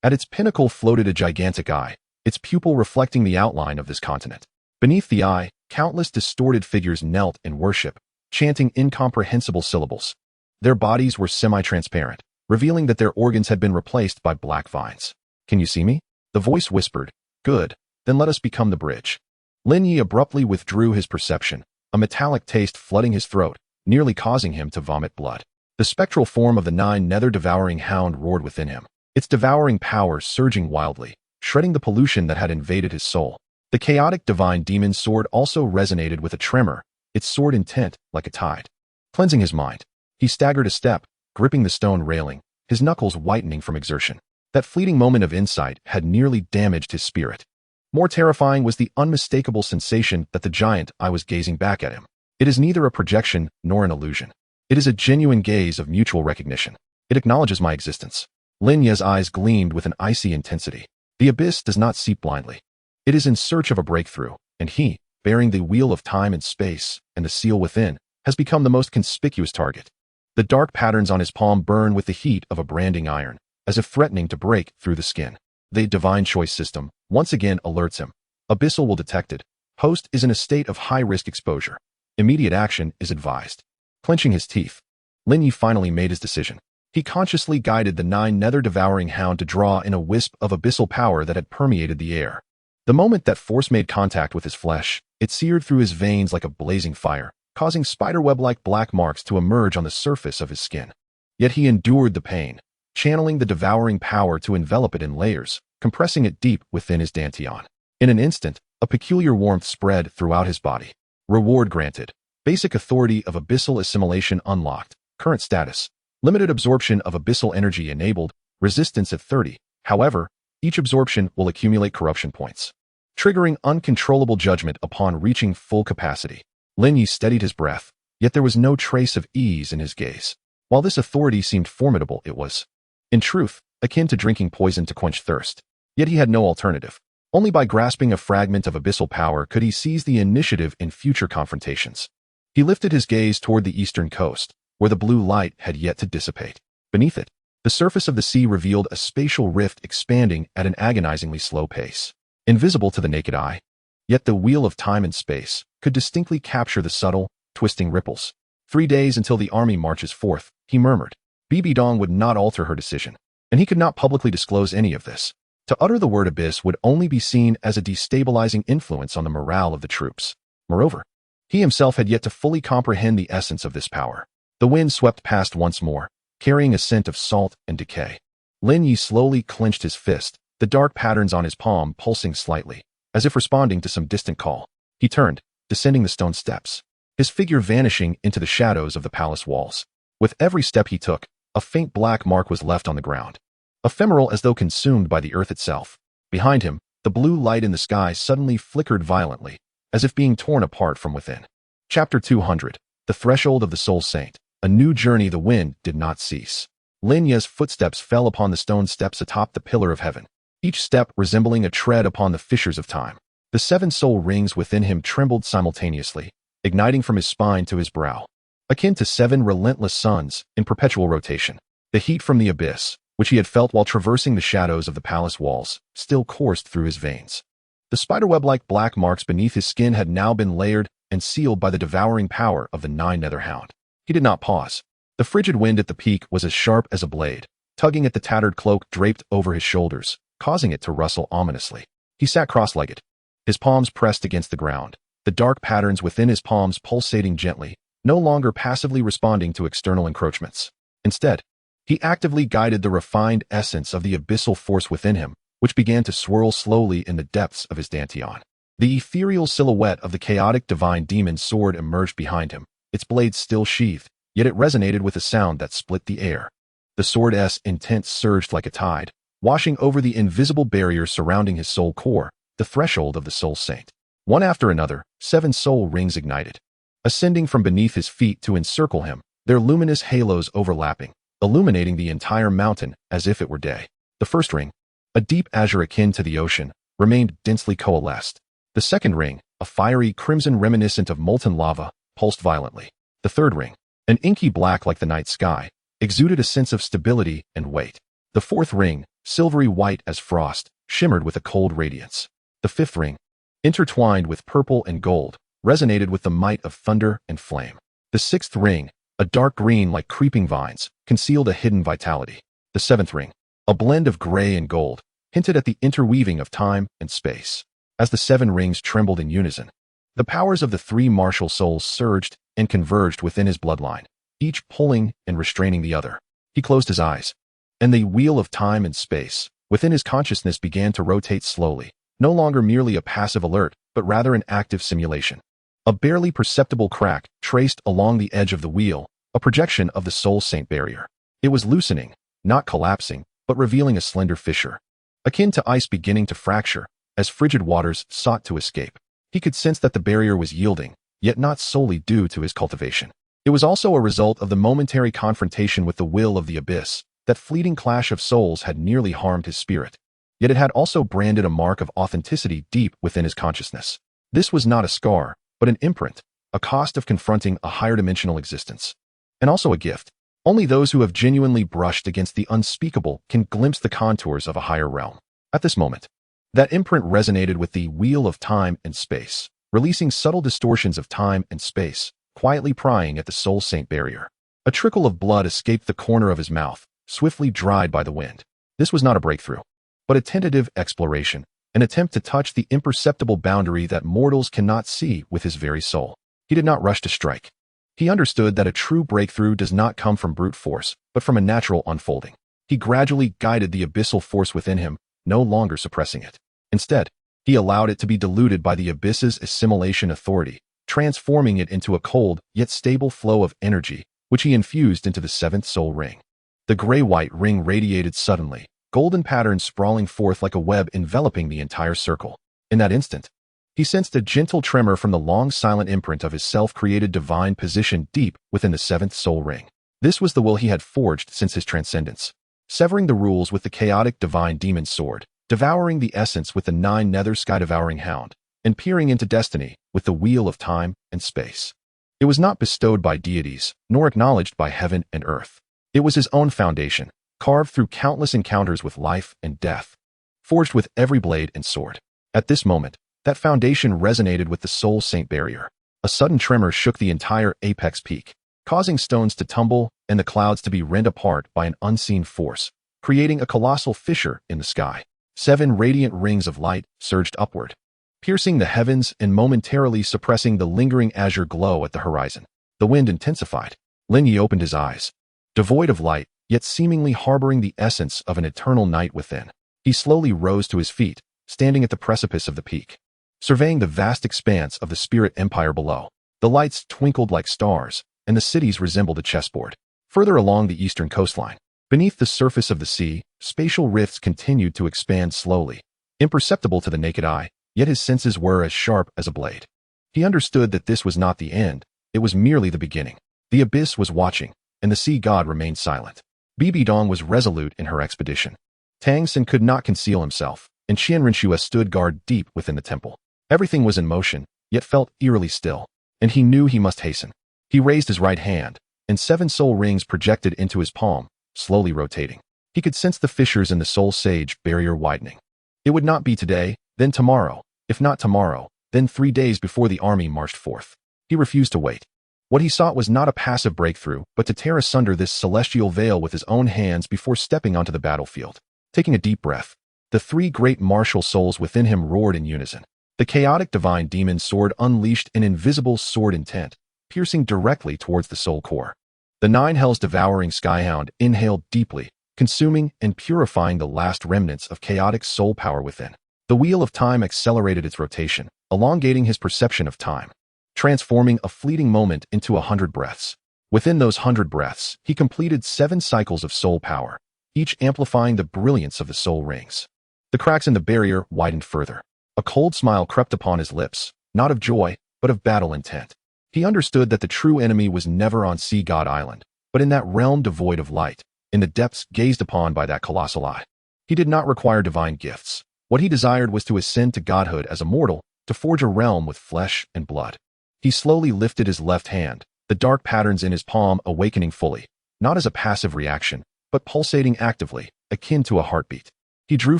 At its pinnacle floated a gigantic eye, its pupil reflecting the outline of this continent. Beneath the eye, countless distorted figures knelt in worship, chanting incomprehensible syllables. Their bodies were semi-transparent, revealing that their organs had been replaced by black vines. "Can you see me?" The voice whispered. "Good, then let us become the bridge." Lin Ye abruptly withdrew his perception, a metallic taste flooding his throat, nearly causing him to vomit blood. The spectral form of the Nine Nether Devouring Hound roared within him, its devouring power surging wildly, shredding the pollution that had invaded his soul. The chaotic divine demon's sword also resonated with a tremor, its sword intent like a tide. Cleansing his mind, he staggered a step, gripping the stone railing, his knuckles whitening from exertion. That fleeting moment of insight had nearly damaged his spirit. More terrifying was the unmistakable sensation that the giant eye was gazing back at him. It is neither a projection nor an illusion. It is a genuine gaze of mutual recognition. It acknowledges my existence. Lin Ye's eyes gleamed with an icy intensity. The abyss does not seep blindly. It is in search of a breakthrough, and he, bearing the wheel of time and space, and the seal within, has become the most conspicuous target. The dark patterns on his palm burn with the heat of a branding iron, as if threatening to break through the skin. The divine choice system once again alerts him. Abyssal will detected. Host is in a state of high-risk exposure. Immediate action is advised. Clenching his teeth, Lin Ye finally made his decision. He consciously guided the Nine Nether Devouring Hound to draw in a wisp of abyssal power that had permeated the air. The moment that force made contact with his flesh, it seared through his veins like a blazing fire, causing spiderweb-like black marks to emerge on the surface of his skin. Yet he endured the pain, channeling the devouring power to envelop it in layers, compressing it deep within his dantian. In an instant, a peculiar warmth spread throughout his body. Reward granted. Basic authority of abyssal assimilation unlocked. Current status. Limited absorption of abyssal energy enabled. Resistance at 30. However, each absorption will accumulate corruption points, triggering uncontrollable judgment upon reaching full capacity. Lin Ye steadied his breath, yet there was no trace of ease in his gaze. While this authority seemed formidable, it was, in truth, akin to drinking poison to quench thirst. Yet he had no alternative. Only by grasping a fragment of abyssal power could he seize the initiative in future confrontations. He lifted his gaze toward the eastern coast, where the blue light had yet to dissipate. Beneath it, the surface of the sea revealed a spatial rift expanding at an agonizingly slow pace. Invisible to the naked eye, yet the wheel of time and space could distinctly capture the subtle, twisting ripples. 3 days until the army marches forth, he murmured. Bibi Dong would not alter her decision, and he could not publicly disclose any of this. To utter the word abyss would only be seen as a destabilizing influence on the morale of the troops. Moreover, he himself had yet to fully comprehend the essence of this power. The wind swept past once more, carrying a scent of salt and decay. Lin Ye slowly clenched his fist, the dark patterns on his palm pulsing slightly, as if responding to some distant call. He turned, descending the stone steps, his figure vanishing into the shadows of the palace walls. With every step he took, a faint black mark was left on the ground, ephemeral as though consumed by the earth itself. Behind him, the blue light in the sky suddenly flickered violently, as if being torn apart from within. Chapter 200. The Threshold of the Soul Saint. A new journey. The wind did not cease. Lin Ye's footsteps fell upon the stone steps atop the pillar of heaven, each step resembling a tread upon the fissures of time. The 7 soul rings within him trembled simultaneously, igniting from his spine to his brow, akin to 7 relentless suns in perpetual rotation. The heat from the abyss, which he had felt while traversing the shadows of the palace walls, still coursed through his veins. The spiderweb-like black marks beneath his skin had now been layered and sealed by the devouring power of the Nine Nether Howl. He did not pause. The frigid wind at the peak was as sharp as a blade, tugging at the tattered cloak draped over his shoulders, causing it to rustle ominously. He sat cross-legged, his palms pressed against the ground, the dark patterns within his palms pulsating gently, no longer passively responding to external encroachments. Instead, he actively guided the refined essence of the abyssal force within him, which began to swirl slowly in the depths of his dantian. The ethereal silhouette of the chaotic divine demon sword emerged behind him, its blade still sheathed, yet it resonated with a sound that split the air. The sword's intent surged like a tide, washing over the invisible barrier surrounding his soul core, the threshold of the soul saint. One after another, 7 soul rings ignited, ascending from beneath his feet to encircle him, their luminous halos overlapping, illuminating the entire mountain as if it were day. The first ring, a deep azure akin to the ocean, remained densely coalesced. The second ring, a fiery crimson reminiscent of molten lava, pulsed violently. The third ring, an inky black like the night sky, exuded a sense of stability and weight. The fourth ring, silvery white as frost, shimmered with a cold radiance. The fifth ring, intertwined with purple and gold, resonated with the might of thunder and flame. The sixth ring, a dark green like creeping vines, concealed a hidden vitality. The seventh ring, a blend of gray and gold, hinted at the interweaving of time and space. As the 7 rings trembled in unison, the powers of the 3 martial souls surged and converged within his bloodline, each pulling and restraining the other. He closed his eyes, and the wheel of time and space within his consciousness began to rotate slowly, no longer merely a passive alert, but rather an active simulation. A barely perceptible crack traced along the edge of the wheel, a projection of the soul saint barrier. It was loosening, not collapsing, but revealing a slender fissure, akin to ice beginning to fracture, as frigid waters sought to escape. He could sense that the barrier was yielding, yet not solely due to his cultivation. It was also a result of the momentary confrontation with the will of the abyss. That fleeting clash of souls had nearly harmed his spirit. Yet it had also branded a mark of authenticity deep within his consciousness. This was not a scar, but an imprint, a cost of confronting a higher dimensional existence. And also a gift. Only those who have genuinely brushed against the unspeakable can glimpse the contours of a higher realm. At this moment, that imprint resonated with the wheel of time and space, releasing subtle distortions of time and space, quietly prying at the soul saint barrier. A trickle of blood escaped the corner of his mouth, swiftly dried by the wind. This was not a breakthrough, but a tentative exploration, an attempt to touch the imperceptible boundary that mortals cannot see with his very soul. He did not rush to strike. He understood that a true breakthrough does not come from brute force, but from a natural unfolding. He gradually guided the abyssal force within him, no longer suppressing it. Instead, he allowed it to be diluted by the abyss's assimilation authority, transforming it into a cold yet stable flow of energy, which he infused into the 7th soul ring. The gray-white ring radiated suddenly, golden patterns sprawling forth like a web enveloping the entire circle. In that instant, he sensed a gentle tremor from the long silent imprint of his self-created divine position deep within the 7th soul ring. This was the will he had forged since his transcendence. severing the rules with the chaotic divine demon sword, devouring the essence with the Nine Nether sky-devouring hound, and peering into destiny with the wheel of time and space. It was not bestowed by deities, nor acknowledged by heaven and earth. It was his own foundation, carved through countless encounters with life and death, forged with every blade and sword. At this moment, that foundation resonated with the soul saint barrier. A sudden tremor shook the entire apex peak, causing stones to tumble and the clouds to be rent apart by an unseen force, creating a colossal fissure in the sky. 7 radiant rings of light surged upward, piercing the heavens and momentarily suppressing the lingering azure glow at the horizon. The wind intensified. Lin Ye opened his eyes. Devoid of light, yet seemingly harboring the essence of an eternal night within. He slowly rose to his feet, standing at the precipice of the peak, surveying the vast expanse of the spirit empire below. The lights twinkled like stars, and the cities resembled a chessboard. Further along the eastern coastline, beneath the surface of the sea, spatial rifts continued to expand slowly, imperceptible to the naked eye, yet his senses were as sharp as a blade. He understood that this was not the end, it was merely the beginning. The abyss was watching, and the sea god remained silent. Bibi Dong was resolute in her expedition. Tang San could not conceal himself, and Qian Renxue stood guard deep within the temple. Everything was in motion, yet felt eerily still, and he knew he must hasten. He raised his right hand, and 7 soul rings projected into his palm, slowly rotating. He could sense the fissures in the soul sage barrier widening. It would not be today, then tomorrow. If not tomorrow, then 3 days before the army marched forth. He refused to wait. What he sought was not a passive breakthrough, but to tear asunder this celestial veil with his own hands before stepping onto the battlefield. Taking a deep breath, the 3 great martial souls within him roared in unison. The chaotic divine demon sword unleashed an invisible sword intent, piercing directly towards the soul core. The 9 hells devouring skyhound inhaled deeply, consuming and purifying the last remnants of chaotic soul power within. The wheel of time accelerated its rotation, elongating his perception of time, transforming a fleeting moment into 100 breaths. Within those 100 breaths, he completed 7 cycles of soul power, each amplifying the brilliance of the soul rings. The cracks in the barrier widened further. A cold smile crept upon his lips, not of joy, but of battle intent. He understood that the true enemy was never on Sea God Island, but in that realm devoid of light, in the depths gazed upon by that colossal eye. He did not require divine gifts. What he desired was to ascend to godhood as a mortal, to forge a realm with flesh and blood. He slowly lifted his left hand, the dark patterns in his palm awakening fully, not as a passive reaction, but pulsating actively, akin to a heartbeat. He drew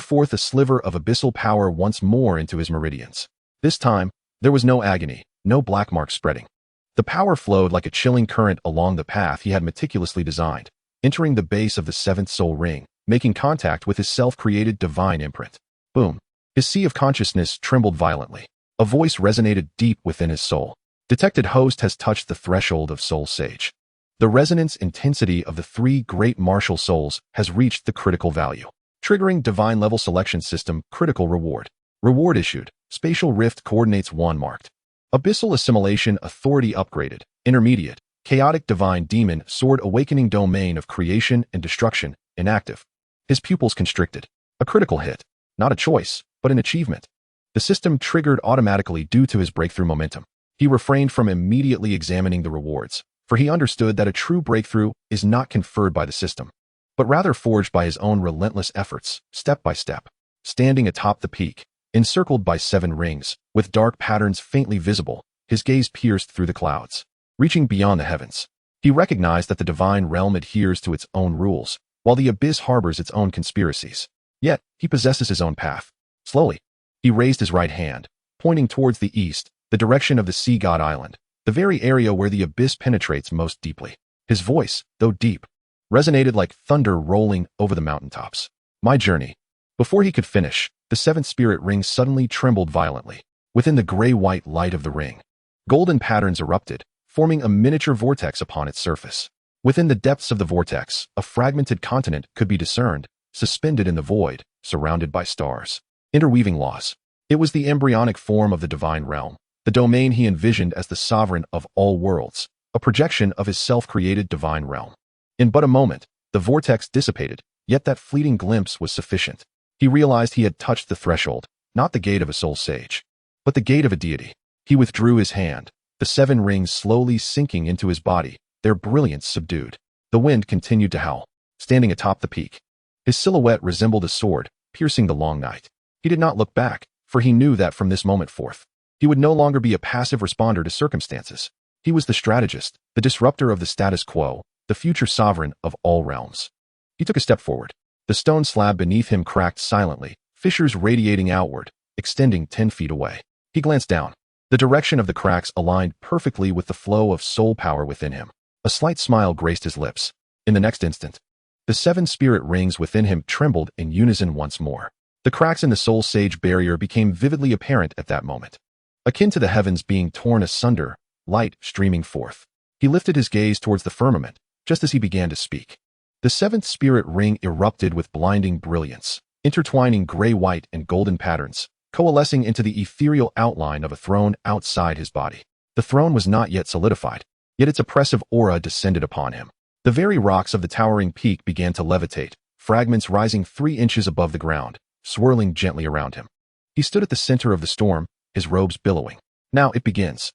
forth a sliver of abyssal power once more into his meridians. This time, there was no agony, no black mark spreading. The power flowed like a chilling current along the path he had meticulously designed, entering the base of the 7th soul ring, making contact with his self-created divine imprint. Boom. His sea of consciousness trembled violently. A voice resonated deep within his soul. Detected host has touched the threshold of soul sage. The resonance intensity of the 3 great martial souls has reached the critical value. Triggering divine level selection system critical reward. Reward issued. Spatial rift coordinates 1 marked. Abyssal assimilation authority upgraded. Intermediate. Chaotic divine demon sword awakening domain of creation and destruction inactive. His pupils constricted. A critical hit. Not a choice, but an achievement. The system triggered automatically due to his breakthrough momentum. He refrained from immediately examining the rewards, for he understood that a true breakthrough is not conferred by the system, but rather forged by his own relentless efforts, step by step. Standing atop the peak, encircled by 7 rings, with dark patterns faintly visible, his gaze pierced through the clouds, reaching beyond the heavens. He recognized that the divine realm adheres to its own rules, while the abyss harbors its own conspiracies. Yet, he possesses his own path. Slowly, he raised his right hand, pointing towards the east, the direction of the Sea God Island, the very area where the abyss penetrates most deeply. His voice, though deep, resonated like thunder rolling over the mountaintops. My journey. Before he could finish, the 7th spirit ring suddenly trembled violently. Within the gray-white light of the ring, golden patterns erupted, forming a miniature vortex upon its surface. Within the depths of the vortex, a fragmented continent could be discerned, suspended in the void, surrounded by stars. Interweaving laws. It was the embryonic form of the divine realm, the domain he envisioned as the sovereign of all worlds, a projection of his self-created divine realm. In but a moment, the vortex dissipated, yet that fleeting glimpse was sufficient. He realized he had touched the threshold, not the gate of a soul sage, but the gate of a deity. He withdrew his hand, the 7 rings slowly sinking into his body, their brilliance subdued. The wind continued to howl. Standing atop the peak, His silhouette resembled a sword, piercing the long night. He did not look back, for he knew that from this moment forth, he would no longer be a passive responder to circumstances. He was the strategist, the disruptor of the status quo, the future sovereign of all realms. He took a step forward. The stone slab beneath him cracked silently, fissures radiating outward, extending 10 feet away. He glanced down. The direction of the cracks aligned perfectly with the flow of soul power within him. A slight smile graced his lips. In the next instant, the 7 spirit rings within him trembled in unison once more. The cracks in the soul sage barrier became vividly apparent at that moment, akin to the heavens being torn asunder, light streaming forth. He lifted his gaze towards the firmament, just as he began to speak. The 7th spirit ring erupted with blinding brilliance, intertwining gray-white and golden patterns, coalescing into the ethereal outline of a throne outside his body. The throne was not yet solidified, yet its oppressive aura descended upon him. The very rocks of the towering peak began to levitate, fragments rising 3 inches above the ground, swirling gently around him. He stood at the center of the storm, his robes billowing. Now it begins.